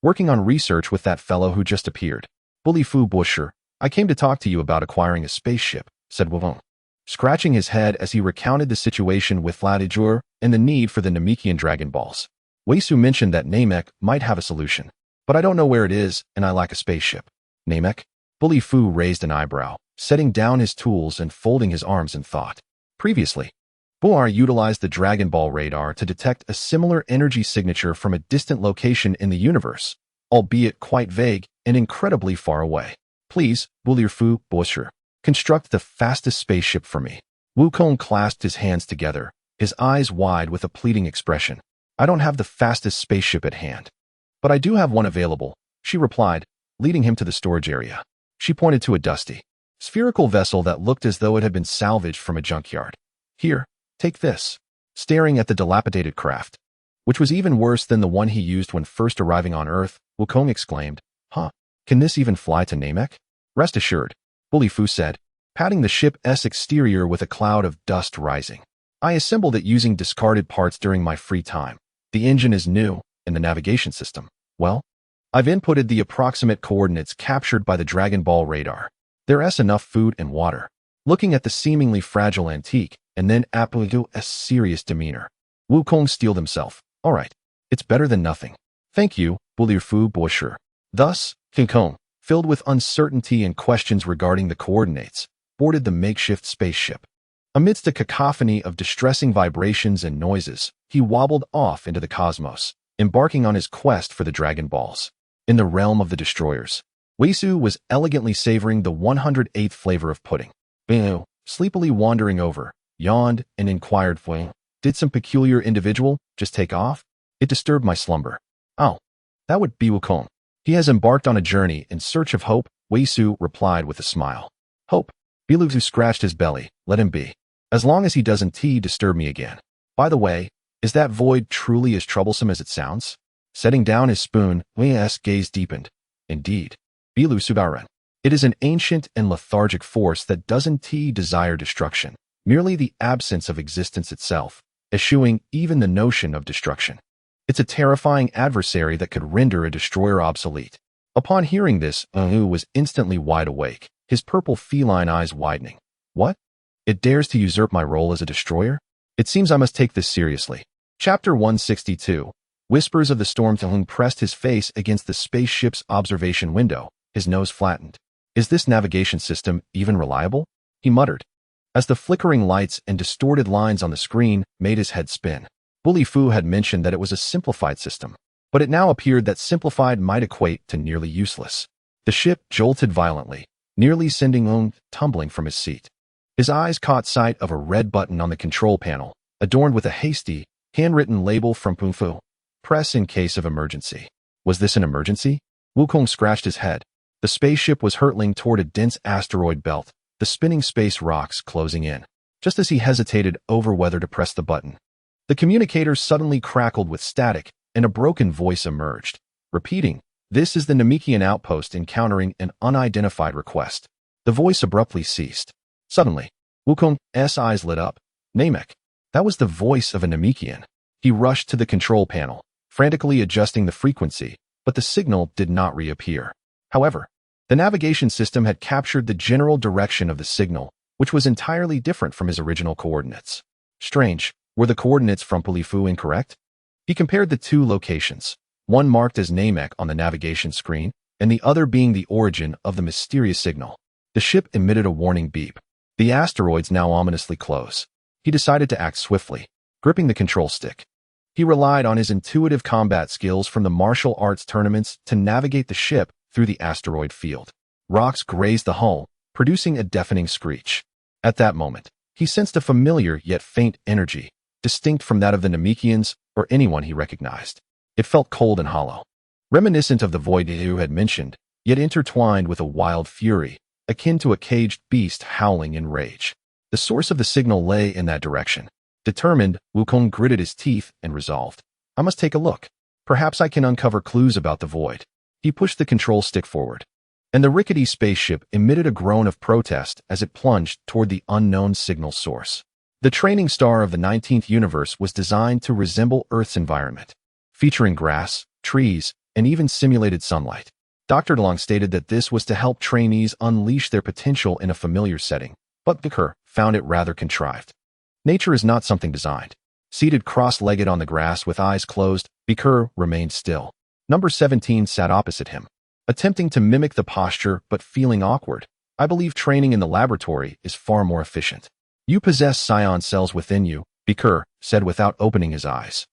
working on research with that fellow who just appeared. Bully Fu Busher, I came to talk to you about acquiring a spaceship," said Wukong, scratching his head as he recounted the situation with Latijur and the need for the Namekian Dragon Balls. Weisu mentioned that Namek might have a solution, but I don't know where it is and I lack a spaceship. Namek? Bully Fu raised an eyebrow, setting down his tools and folding his arms in thought. Previously, Boar utilized the Dragon Ball radar to detect a similar energy signature from a distant location in the universe, albeit quite vague and incredibly far away. "Please, Bully Fu Busher, construct the fastest spaceship for me." Wukong clasped his hands together, his eyes wide with a pleading expression. "I don't have the fastest spaceship at hand, but I do have one available," she replied, leading him to the storage area. She pointed to a dusty, spherical vessel that looked as though it had been salvaged from a junkyard. "Here, take this." Staring at the dilapidated craft, which was even worse than the one he used when first arriving on Earth, Wukong exclaimed, "Huh, can this even fly to Namek?" "Rest assured," Bully Fu said, patting the ship's exterior with a cloud of dust rising. "I assembled it using discarded parts during my free time. The engine is new, and the navigation system, well, I've inputted the approximate coordinates captured by the Dragon Ball radar. There's enough food and water." Looking at the seemingly fragile antique, and then Apollo's serious demeanor, Wukong steeled himself. "All right, it's better than nothing. Thank you, Bully Fu Busher." Thus, Wukong, filled with uncertainty and questions regarding the coordinates, boarded the makeshift spaceship. Amidst a cacophony of distressing vibrations and noises, he wobbled off into the cosmos, embarking on his quest for the Dragon Balls. In the realm of the destroyers, Weisu was elegantly savoring the 108th flavor of pudding. Bing, sleepily wandering over, yawned and inquired, "Did some peculiar individual just take off? It disturbed my slumber." "Oh, that would be Wukong. He has embarked on a journey in search of hope," Weisu replied with a smile. "Hope?" Biluzu scratched his belly. "Let him be. As long as he doesn't disturb me again. By the way, is that void truly as troublesome as it sounds?" Setting down his spoon, Wei's gaze deepened. "Indeed. Biluzu, it is an ancient and lethargic force that doesn't desire destruction, merely the absence of existence itself, eschewing even the notion of destruction. It's a terrifying adversary that could render a destroyer obsolete." Upon hearing this, Wu was instantly wide awake, his purple feline eyes widening. "What? It dares to usurp my role as a destroyer? It seems I must take this seriously." Chapter 162. Whispers of the Storm. Wu pressed his face against the spaceship's observation window, his nose flattened. "Is this navigation system even reliable?" he muttered, as the flickering lights and distorted lines on the screen made his head spin. Bully Fu had mentioned that it was a simplified system, but it now appeared that simplified might equate to nearly useless. The ship jolted violently, nearly sending Wu tumbling from his seat. His eyes caught sight of a red button on the control panel, adorned with a hasty, handwritten label from Pung Fu. "Press in case of emergency." Was this an emergency? Wukong scratched his head. The spaceship was hurtling toward a dense asteroid belt, the spinning space rocks closing in. Just as he hesitated over whether to press the button, the communicator suddenly crackled with static, and a broken voice emerged, repeating, This is the Namekian outpost encountering an unidentified request. The voice abruptly ceased. Suddenly, Wukong's eyes lit up. Namek. That was the voice of a Namekian. He rushed to the control panel, frantically adjusting the frequency, but the signal did not reappear. However, the navigation system had captured the general direction of the signal, which was entirely different from his original coordinates. Strange, were the coordinates from Pulifu incorrect? He compared the two locations, one marked as Namek on the navigation screen, and the other being the origin of the mysterious signal. The ship emitted a warning beep. The asteroids now ominously close. He decided to act swiftly, gripping the control stick. He relied on his intuitive combat skills from the martial arts tournaments to navigate the ship through the asteroid field. Rocks grazed the hull, producing a deafening screech. At that moment, he sensed a familiar yet faint energy, distinct from that of the Namekians or anyone he recognized. It felt cold and hollow, reminiscent of the void Gero had mentioned, yet intertwined with a wild fury, akin to a caged beast howling in rage. The source of the signal lay in that direction. Determined, Wukong gritted his teeth and resolved. I must take a look. Perhaps I can uncover clues about the void. He pushed the control stick forward, and the rickety spaceship emitted a groan of protest as it plunged toward the unknown signal source. The training star of the 19th universe was designed to resemble Earth's environment, featuring grass, trees, and even simulated sunlight. Dr. DeLong stated that this was to help trainees unleash their potential in a familiar setting, but Gero found it rather contrived. Nature is not something designed. Seated cross-legged on the grass with eyes closed, Gero remained still. Number 17 sat opposite him, attempting to mimic the posture but feeling awkward. I believe training in the laboratory is far more efficient. You possess scion cells within you, Gero said without opening his eyes.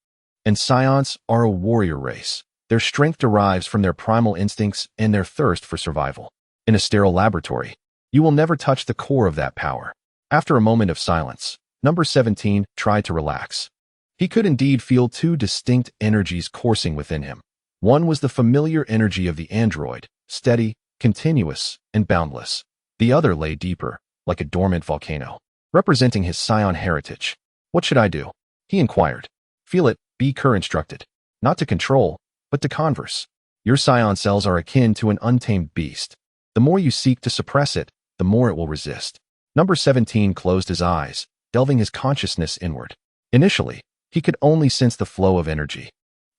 And scions are a warrior race. Their strength derives from their primal instincts and their thirst for survival. In a sterile laboratory, you will never touch the core of that power. After a moment of silence, Number 17 tried to relax. He could indeed feel two distinct energies coursing within him. One was the familiar energy of the android, steady, continuous, and boundless. The other lay deeper, like a dormant volcano, representing his scion heritage. What should I do? He inquired. Feel it, Gero instructed. Not to control, but to converse. Your scion cells are akin to an untamed beast. The more you seek to suppress it, the more it will resist. Number 17 closed his eyes, delving his consciousness inward. Initially, he could only sense the flow of energy,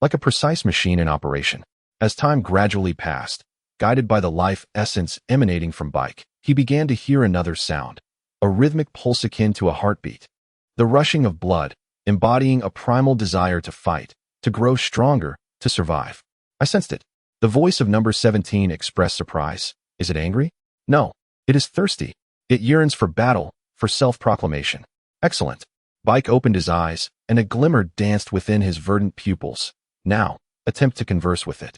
like a precise machine in operation. As time gradually passed, guided by the life essence emanating from Bike, he began to hear another sound, a rhythmic pulse akin to a heartbeat. The rushing of blood, embodying a primal desire to fight, to grow stronger, to survive. I sensed it. The voice of Number 17 expressed surprise. Is it angry? No, it is thirsty. It yearns for battle, for self-proclamation. Excellent. Bike opened his eyes, and a glimmer danced within his verdant pupils. Now, attempt to converse with it.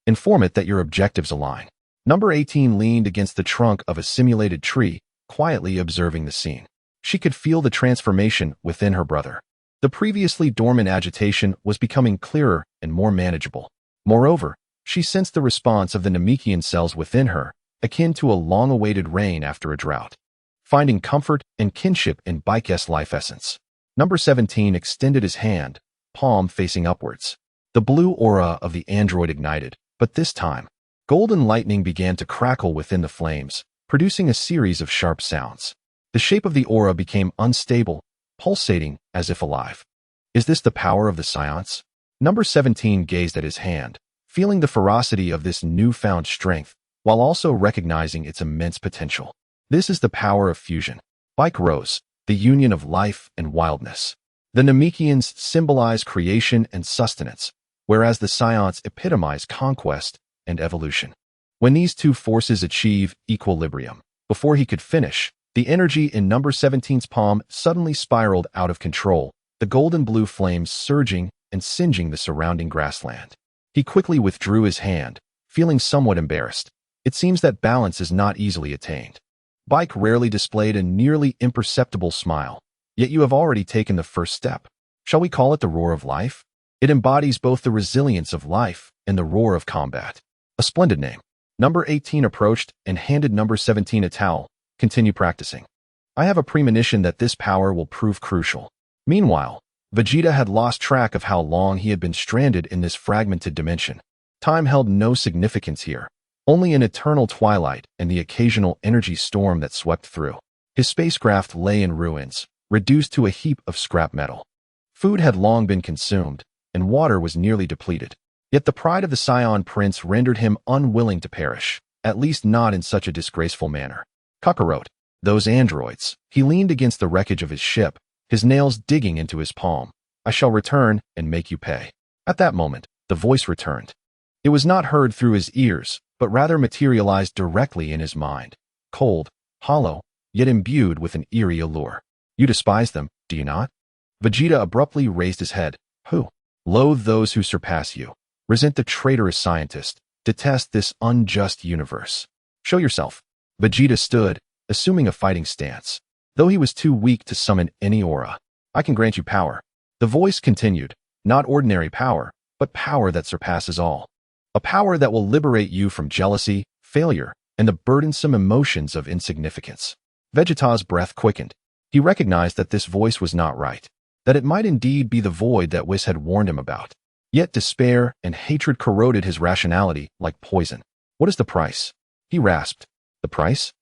Inform it that your objectives align. Number 18 leaned against the trunk of a simulated tree, quietly observing the scene. She could feel the transformation within her brother. The previously dormant agitation was becoming clearer and more manageable. Moreover, she sensed the response of the Namekian cells within her, akin to a long-awaited rain after a drought. Finding comfort and kinship in Bike's life essence, Number 17 extended his hand, palm facing upwards. The blue aura of the android ignited, but this time, golden lightning began to crackle within the flames, producing a series of sharp sounds. The shape of the aura became unstable, pulsating as if alive. Is this the power of the science? Number 17 gazed at his hand, feeling the ferocity of this newfound strength, while also recognizing its immense potential. This is the power of fusion. Bike rose, the union of life and wildness. The Namekians symbolize creation and sustenance, whereas the scions epitomize conquest and evolution. When these two forces achieve equilibrium, before he could finish, the energy in Number 17's palm suddenly spiraled out of control, the golden blue flames surging and singeing the surrounding grassland. He quickly withdrew his hand, feeling somewhat embarrassed. It seems that balance is not easily attained. Bike rarely displayed a nearly imperceptible smile, yet you have already taken the first step. Shall we call it the roar of life? It embodies both the resilience of life and the roar of combat. A splendid name. Number 18 approached and handed Number 17 a towel. Continue practicing. I have a premonition that this power will prove crucial. Meanwhile, Vegeta had lost track of how long he had been stranded in this fragmented dimension. Time held no significance here, only an eternal twilight and the occasional energy storm that swept through. His spacecraft lay in ruins, reduced to a heap of scrap metal. Food had long been consumed, and water was nearly depleted. Yet the pride of the Scion Prince rendered him unwilling to perish, at least not in such a disgraceful manner. Kakarot, those androids. He leaned against the wreckage of his ship, his nails digging into his palm. I shall return and make you pay. At that moment, the voice returned. It was not heard through his ears, but rather materialized directly in his mind. Cold, hollow, yet imbued with an eerie allure. You despise them, do you not? Vegeta abruptly raised his head. Who? Loathe those who surpass you. Resent the traitorous scientist. Detest this unjust universe. Show yourself. Vegeta stood, assuming a fighting stance, though he was too weak to summon any aura. I can grant you power. The voice continued, not ordinary power, but power that surpasses all. A power that will liberate you from jealousy, failure, and the burdensome emotions of insignificance. Vegeta's breath quickened. He recognized that this voice was not right, that it might indeed be the void that Whis had warned him about. Yet despair and hatred corroded his rationality like poison. What is the price? He rasped. The price?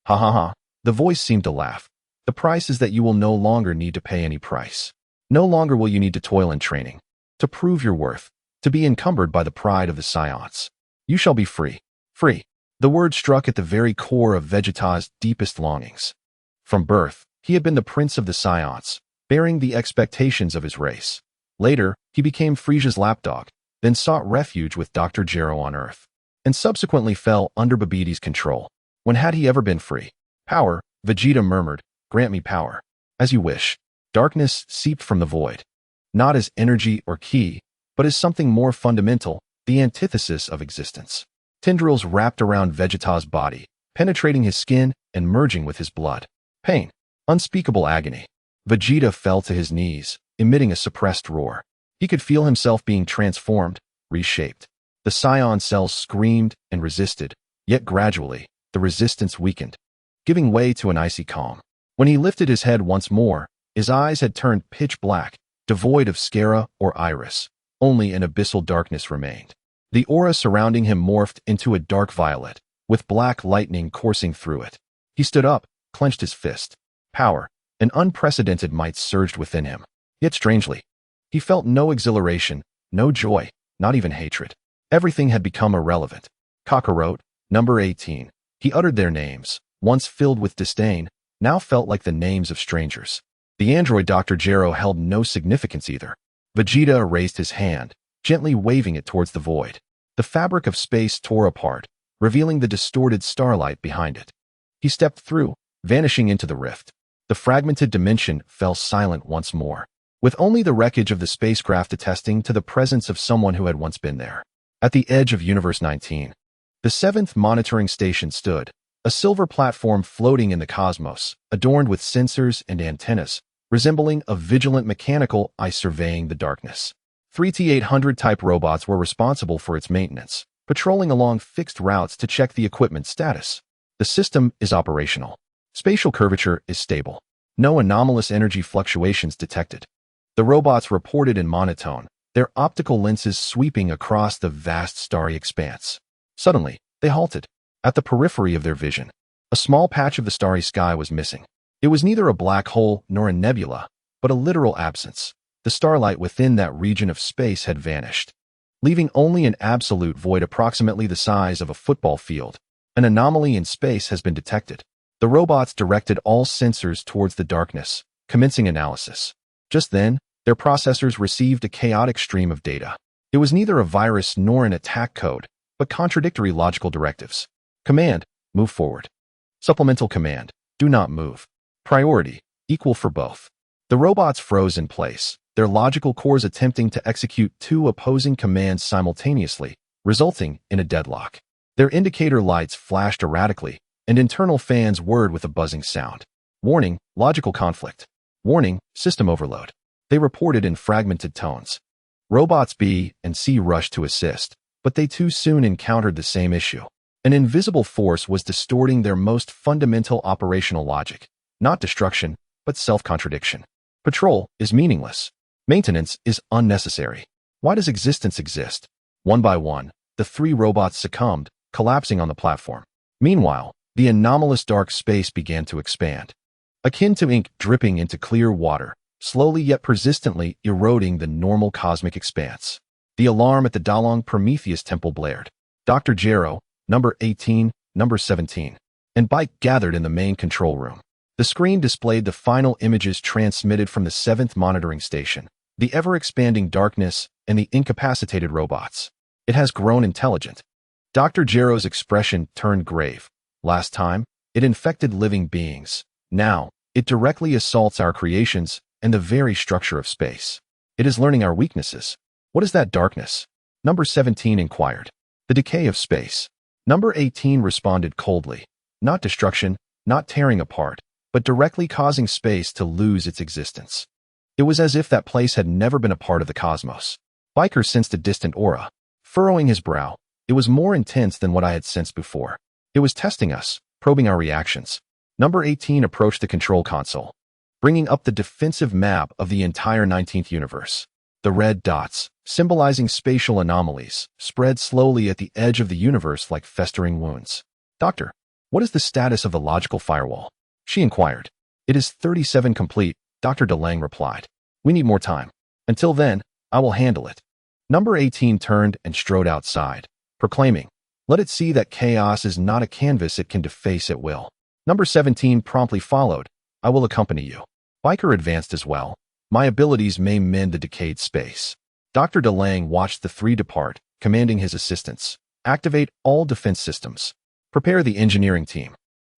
Ha ha ha. The voice seemed to laugh. The price is that you will no longer need to pay any price. No longer will you need to toil in training, to prove your worth, to be encumbered by the pride of the Scions. You shall be free. Free. The word struck at the very core of Vegeta's deepest longings. From birth, he had been the prince of the Scions, bearing the expectations of his race. Later, he became Frisia's lapdog, then sought refuge with Dr. Gero on Earth, and subsequently fell under Babbidi's control. When had he ever been free? Power, Vegeta murmured, grant me power. As you wish. Darkness seeped from the void, not as energy or ki, but as something more fundamental, the antithesis of existence. Tendrils wrapped around Vegeta's body, penetrating his skin and merging with his blood. Pain. Unspeakable agony. Vegeta fell to his knees, emitting a suppressed roar. He could feel himself being transformed, reshaped. The Scion cells screamed and resisted, yet gradually, the resistance weakened, giving way to an icy calm. When he lifted his head once more, his eyes had turned pitch black, devoid of sclera or iris. Only an abyssal darkness remained. The aura surrounding him morphed into a dark violet, with black lightning coursing through it. He stood up, clenched his fist. Power, an unprecedented might surged within him. Yet strangely, he felt no exhilaration, no joy, not even hatred. Everything had become irrelevant. Kakarot, number 18. He uttered their names, once filled with disdain, now felt like the names of strangers. The android Dr. Gero held no significance either. Vegeta raised his hand, gently waving it towards the void. The fabric of space tore apart, revealing the distorted starlight behind it. He stepped through, vanishing into the rift. The fragmented dimension fell silent once more, with only the wreckage of the spacecraft attesting to the presence of someone who had once been there. At the edge of Universe 19, the 7th monitoring station stood, a silver platform floating in the cosmos, adorned with sensors and antennas, resembling a vigilant mechanical eye surveying the darkness. 3 T-800 type robots were responsible for its maintenance, patrolling along fixed routes to check the equipment status. The system is operational. Spatial curvature is stable. No anomalous energy fluctuations detected. The robots reported in monotone, their optical lenses sweeping across the vast starry expanse. Suddenly, they halted. At the periphery of their vision, a small patch of the starry sky was missing. It was neither a black hole nor a nebula, but a literal absence. The starlight within that region of space had vanished, leaving only an absolute void approximately the size of a football field. An anomaly in space has been detected. The robots directed all sensors towards the darkness, commencing analysis. Just then, their processors received a chaotic stream of data. It was neither a virus nor an attack code, but contradictory logical directives. Command, move forward. Supplemental command, do not move. Priority, equal for both. The robots froze in place, their logical cores attempting to execute two opposing commands simultaneously, resulting in a deadlock. Their indicator lights flashed erratically, and internal fans whirred with a buzzing sound. Warning, logical conflict. Warning, system overload. They reported in fragmented tones. Robots B and C rushed to assist, but they too soon encountered the same issue. An invisible force was distorting their most fundamental operational logic. Not destruction, but self-contradiction. Patrol is meaningless. Maintenance is unnecessary. Why does existence exist? One by one, the three robots succumbed, collapsing on the platform. Meanwhile, the anomalous dark space began to expand, akin to ink dripping into clear water, slowly yet persistently eroding the normal cosmic expanse. The alarm at the Dalong Prometheus temple blared. Dr. Gero, number 18, number 17, and Bike gathered in the main control room. The screen displayed the final images transmitted from the 7th monitoring station, the ever-expanding darkness, and the incapacitated robots. It has grown intelligent. Dr. Gero's expression turned grave. Last time, it infected living beings. Now, it directly assaults our creations and the very structure of space. It is learning our weaknesses. What is that darkness? Number 17 inquired. The decay of space. Number 18 responded coldly. Not destruction, not tearing apart, but directly causing space to lose its existence. It was as if that place had never been a part of the cosmos. Biker sensed a distant aura. Furrowing his brow, it was more intense than what I had sensed before. It was testing us, probing our reactions. Number 18 approached the control console, bringing up the defensive map of the entire 19th universe. The red dots, symbolizing spatial anomalies, spread slowly at the edge of the universe like festering wounds. Doctor, what is the status of the logical firewall? She inquired. It is 37 complete, Dr. DeLange replied. We need more time. Until then, I will handle it. Number 18 turned and strode outside, proclaiming, let it see that chaos is not a canvas it can deface at will. Number 17 promptly followed. I will accompany you. Biker advanced as well. My abilities may mend the decayed space. Dr. DeLange watched the three depart, commanding his assistants. Activate all defense systems. Prepare the engineering team.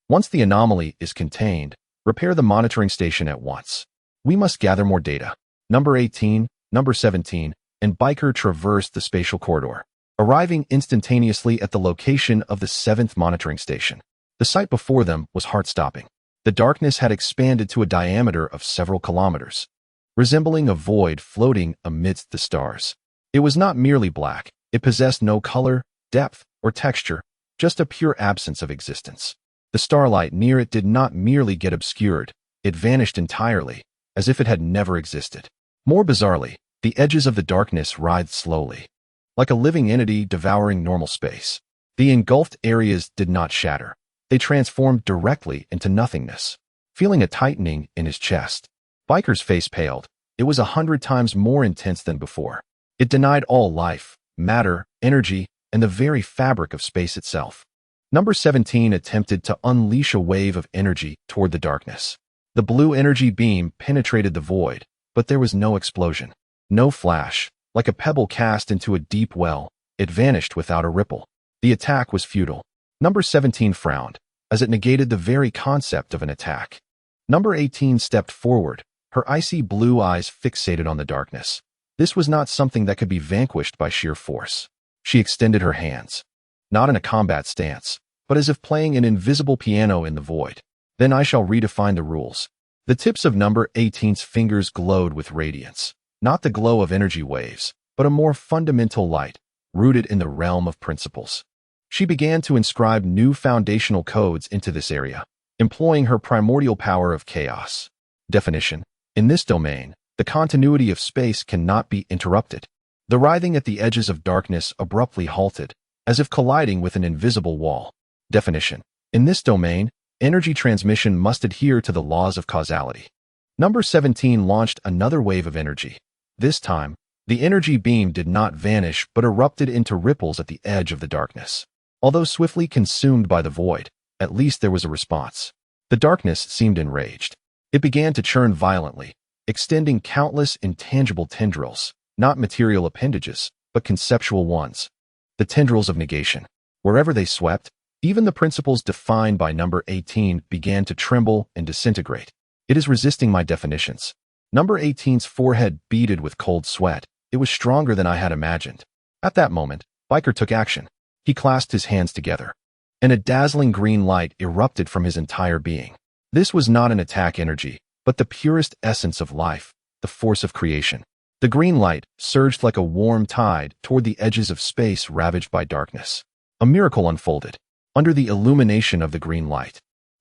Once the anomaly is contained, repair the monitoring station at once. We must gather more data. Number 18, number 17, and Biker traversed the spatial corridor, arriving instantaneously at the location of the 7th monitoring station. The sight before them was heart-stopping. The darkness had expanded to a diameter of several kilometers, resembling a void floating amidst the stars. It was not merely black. It possessed no color, depth, or texture, just a pure absence of existence. The starlight near it did not merely get obscured, it vanished entirely, as if it had never existed. More bizarrely, the edges of the darkness writhed slowly, like a living entity devouring normal space. The engulfed areas did not shatter. They transformed directly into nothingness. Feeling a tightening in his chest, Biker's face paled. It was 100 times more intense than before. It denied all life, matter, energy, and the very fabric of space itself. Number 17 attempted to unleash a wave of energy toward the darkness. The blue energy beam penetrated the void, but there was no explosion. No flash. Like a pebble cast into a deep well, it vanished without a ripple. The attack was futile. Number 17 frowned, as it negated the very concept of an attack. Number 18 stepped forward, her icy blue eyes fixated on the darkness. This was not something that could be vanquished by sheer force. She extended her hands, not in a combat stance, but as if playing an invisible piano in the void. Then I shall redefine the rules. The tips of number 18's fingers glowed with radiance, not the glow of energy waves, but a more fundamental light, rooted in the realm of principles. She began to inscribe new foundational codes into this area, employing her primordial power of chaos. Definition: in this domain, the continuity of space cannot be interrupted. The writhing at the edges of darkness abruptly halted, as if colliding with an invisible wall. Definition: in this domain, energy transmission must adhere to the laws of causality. Number 17 launched another wave of energy. This time, the energy beam did not vanish but erupted into ripples at the edge of the darkness. Although swiftly consumed by the void, at least there was a response. The darkness seemed enraged. It began to churn violently, extending countless intangible tendrils, not material appendages, but conceptual ones. The tendrils of negation. Wherever they swept, even the principles defined by number 18 began to tremble and disintegrate. It is resisting my definitions. Number 18's forehead beaded with cold sweat. It was stronger than I had imagined. At that moment, Biker took action. He clasped his hands together, and a dazzling green light erupted from his entire being. This was not an attack energy, but the purest essence of life, the force of creation. The green light surged like a warm tide toward the edges of space ravaged by darkness. A miracle unfolded. Under the illumination of the green light,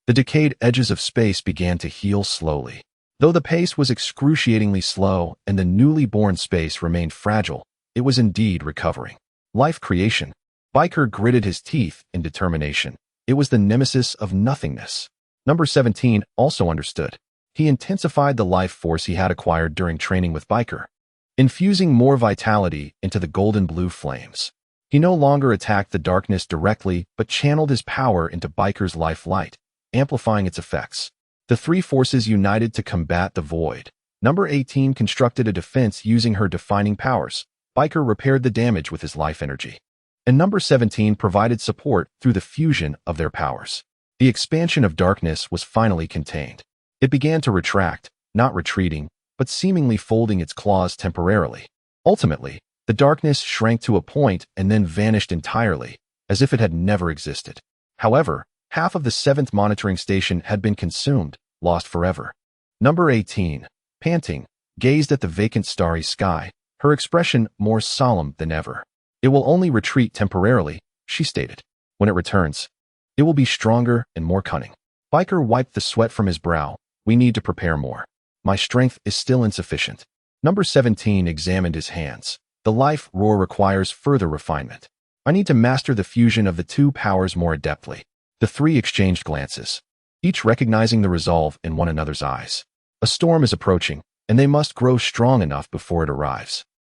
the decayed edges of space began to heal slowly. Though the pace was excruciatingly slow and the newly born space remained fragile, it was indeed recovering. Life creation, Biker gritted his teeth in determination. It was the nemesis of nothingness. Number 17 also understood. He intensified the life force he had acquired during training with Biker, infusing more vitality into the golden blue flames. He no longer attacked the darkness directly, but channeled his power into Biker's life light, amplifying its effects. The three forces united to combat the void. Number 18 constructed a defense using her defining powers. Biker repaired the damage with his life energy. And number 17 provided support through the fusion of their powers. The expansion of darkness was finally contained. It began to retract, not retreating, but seemingly folding its claws temporarily. Ultimately, the darkness shrank to a point and then vanished entirely, as if it had never existed. However, half of the 7th monitoring station had been consumed, lost forever. Number 18, panting, gazed at the vacant starry sky, her expression more solemn than ever. It will only retreat temporarily, she stated. When it returns, it will be stronger and more cunning. Biker wiped the sweat from his brow. We need to prepare more. My strength is still insufficient. Number 17 examined his hands. The life roar requires further refinement. I need to master the fusion of the two powers more adeptly. The three exchanged glances, each recognizing the resolve in one another's eyes. A storm is approaching, and they must grow strong enough before it arrives.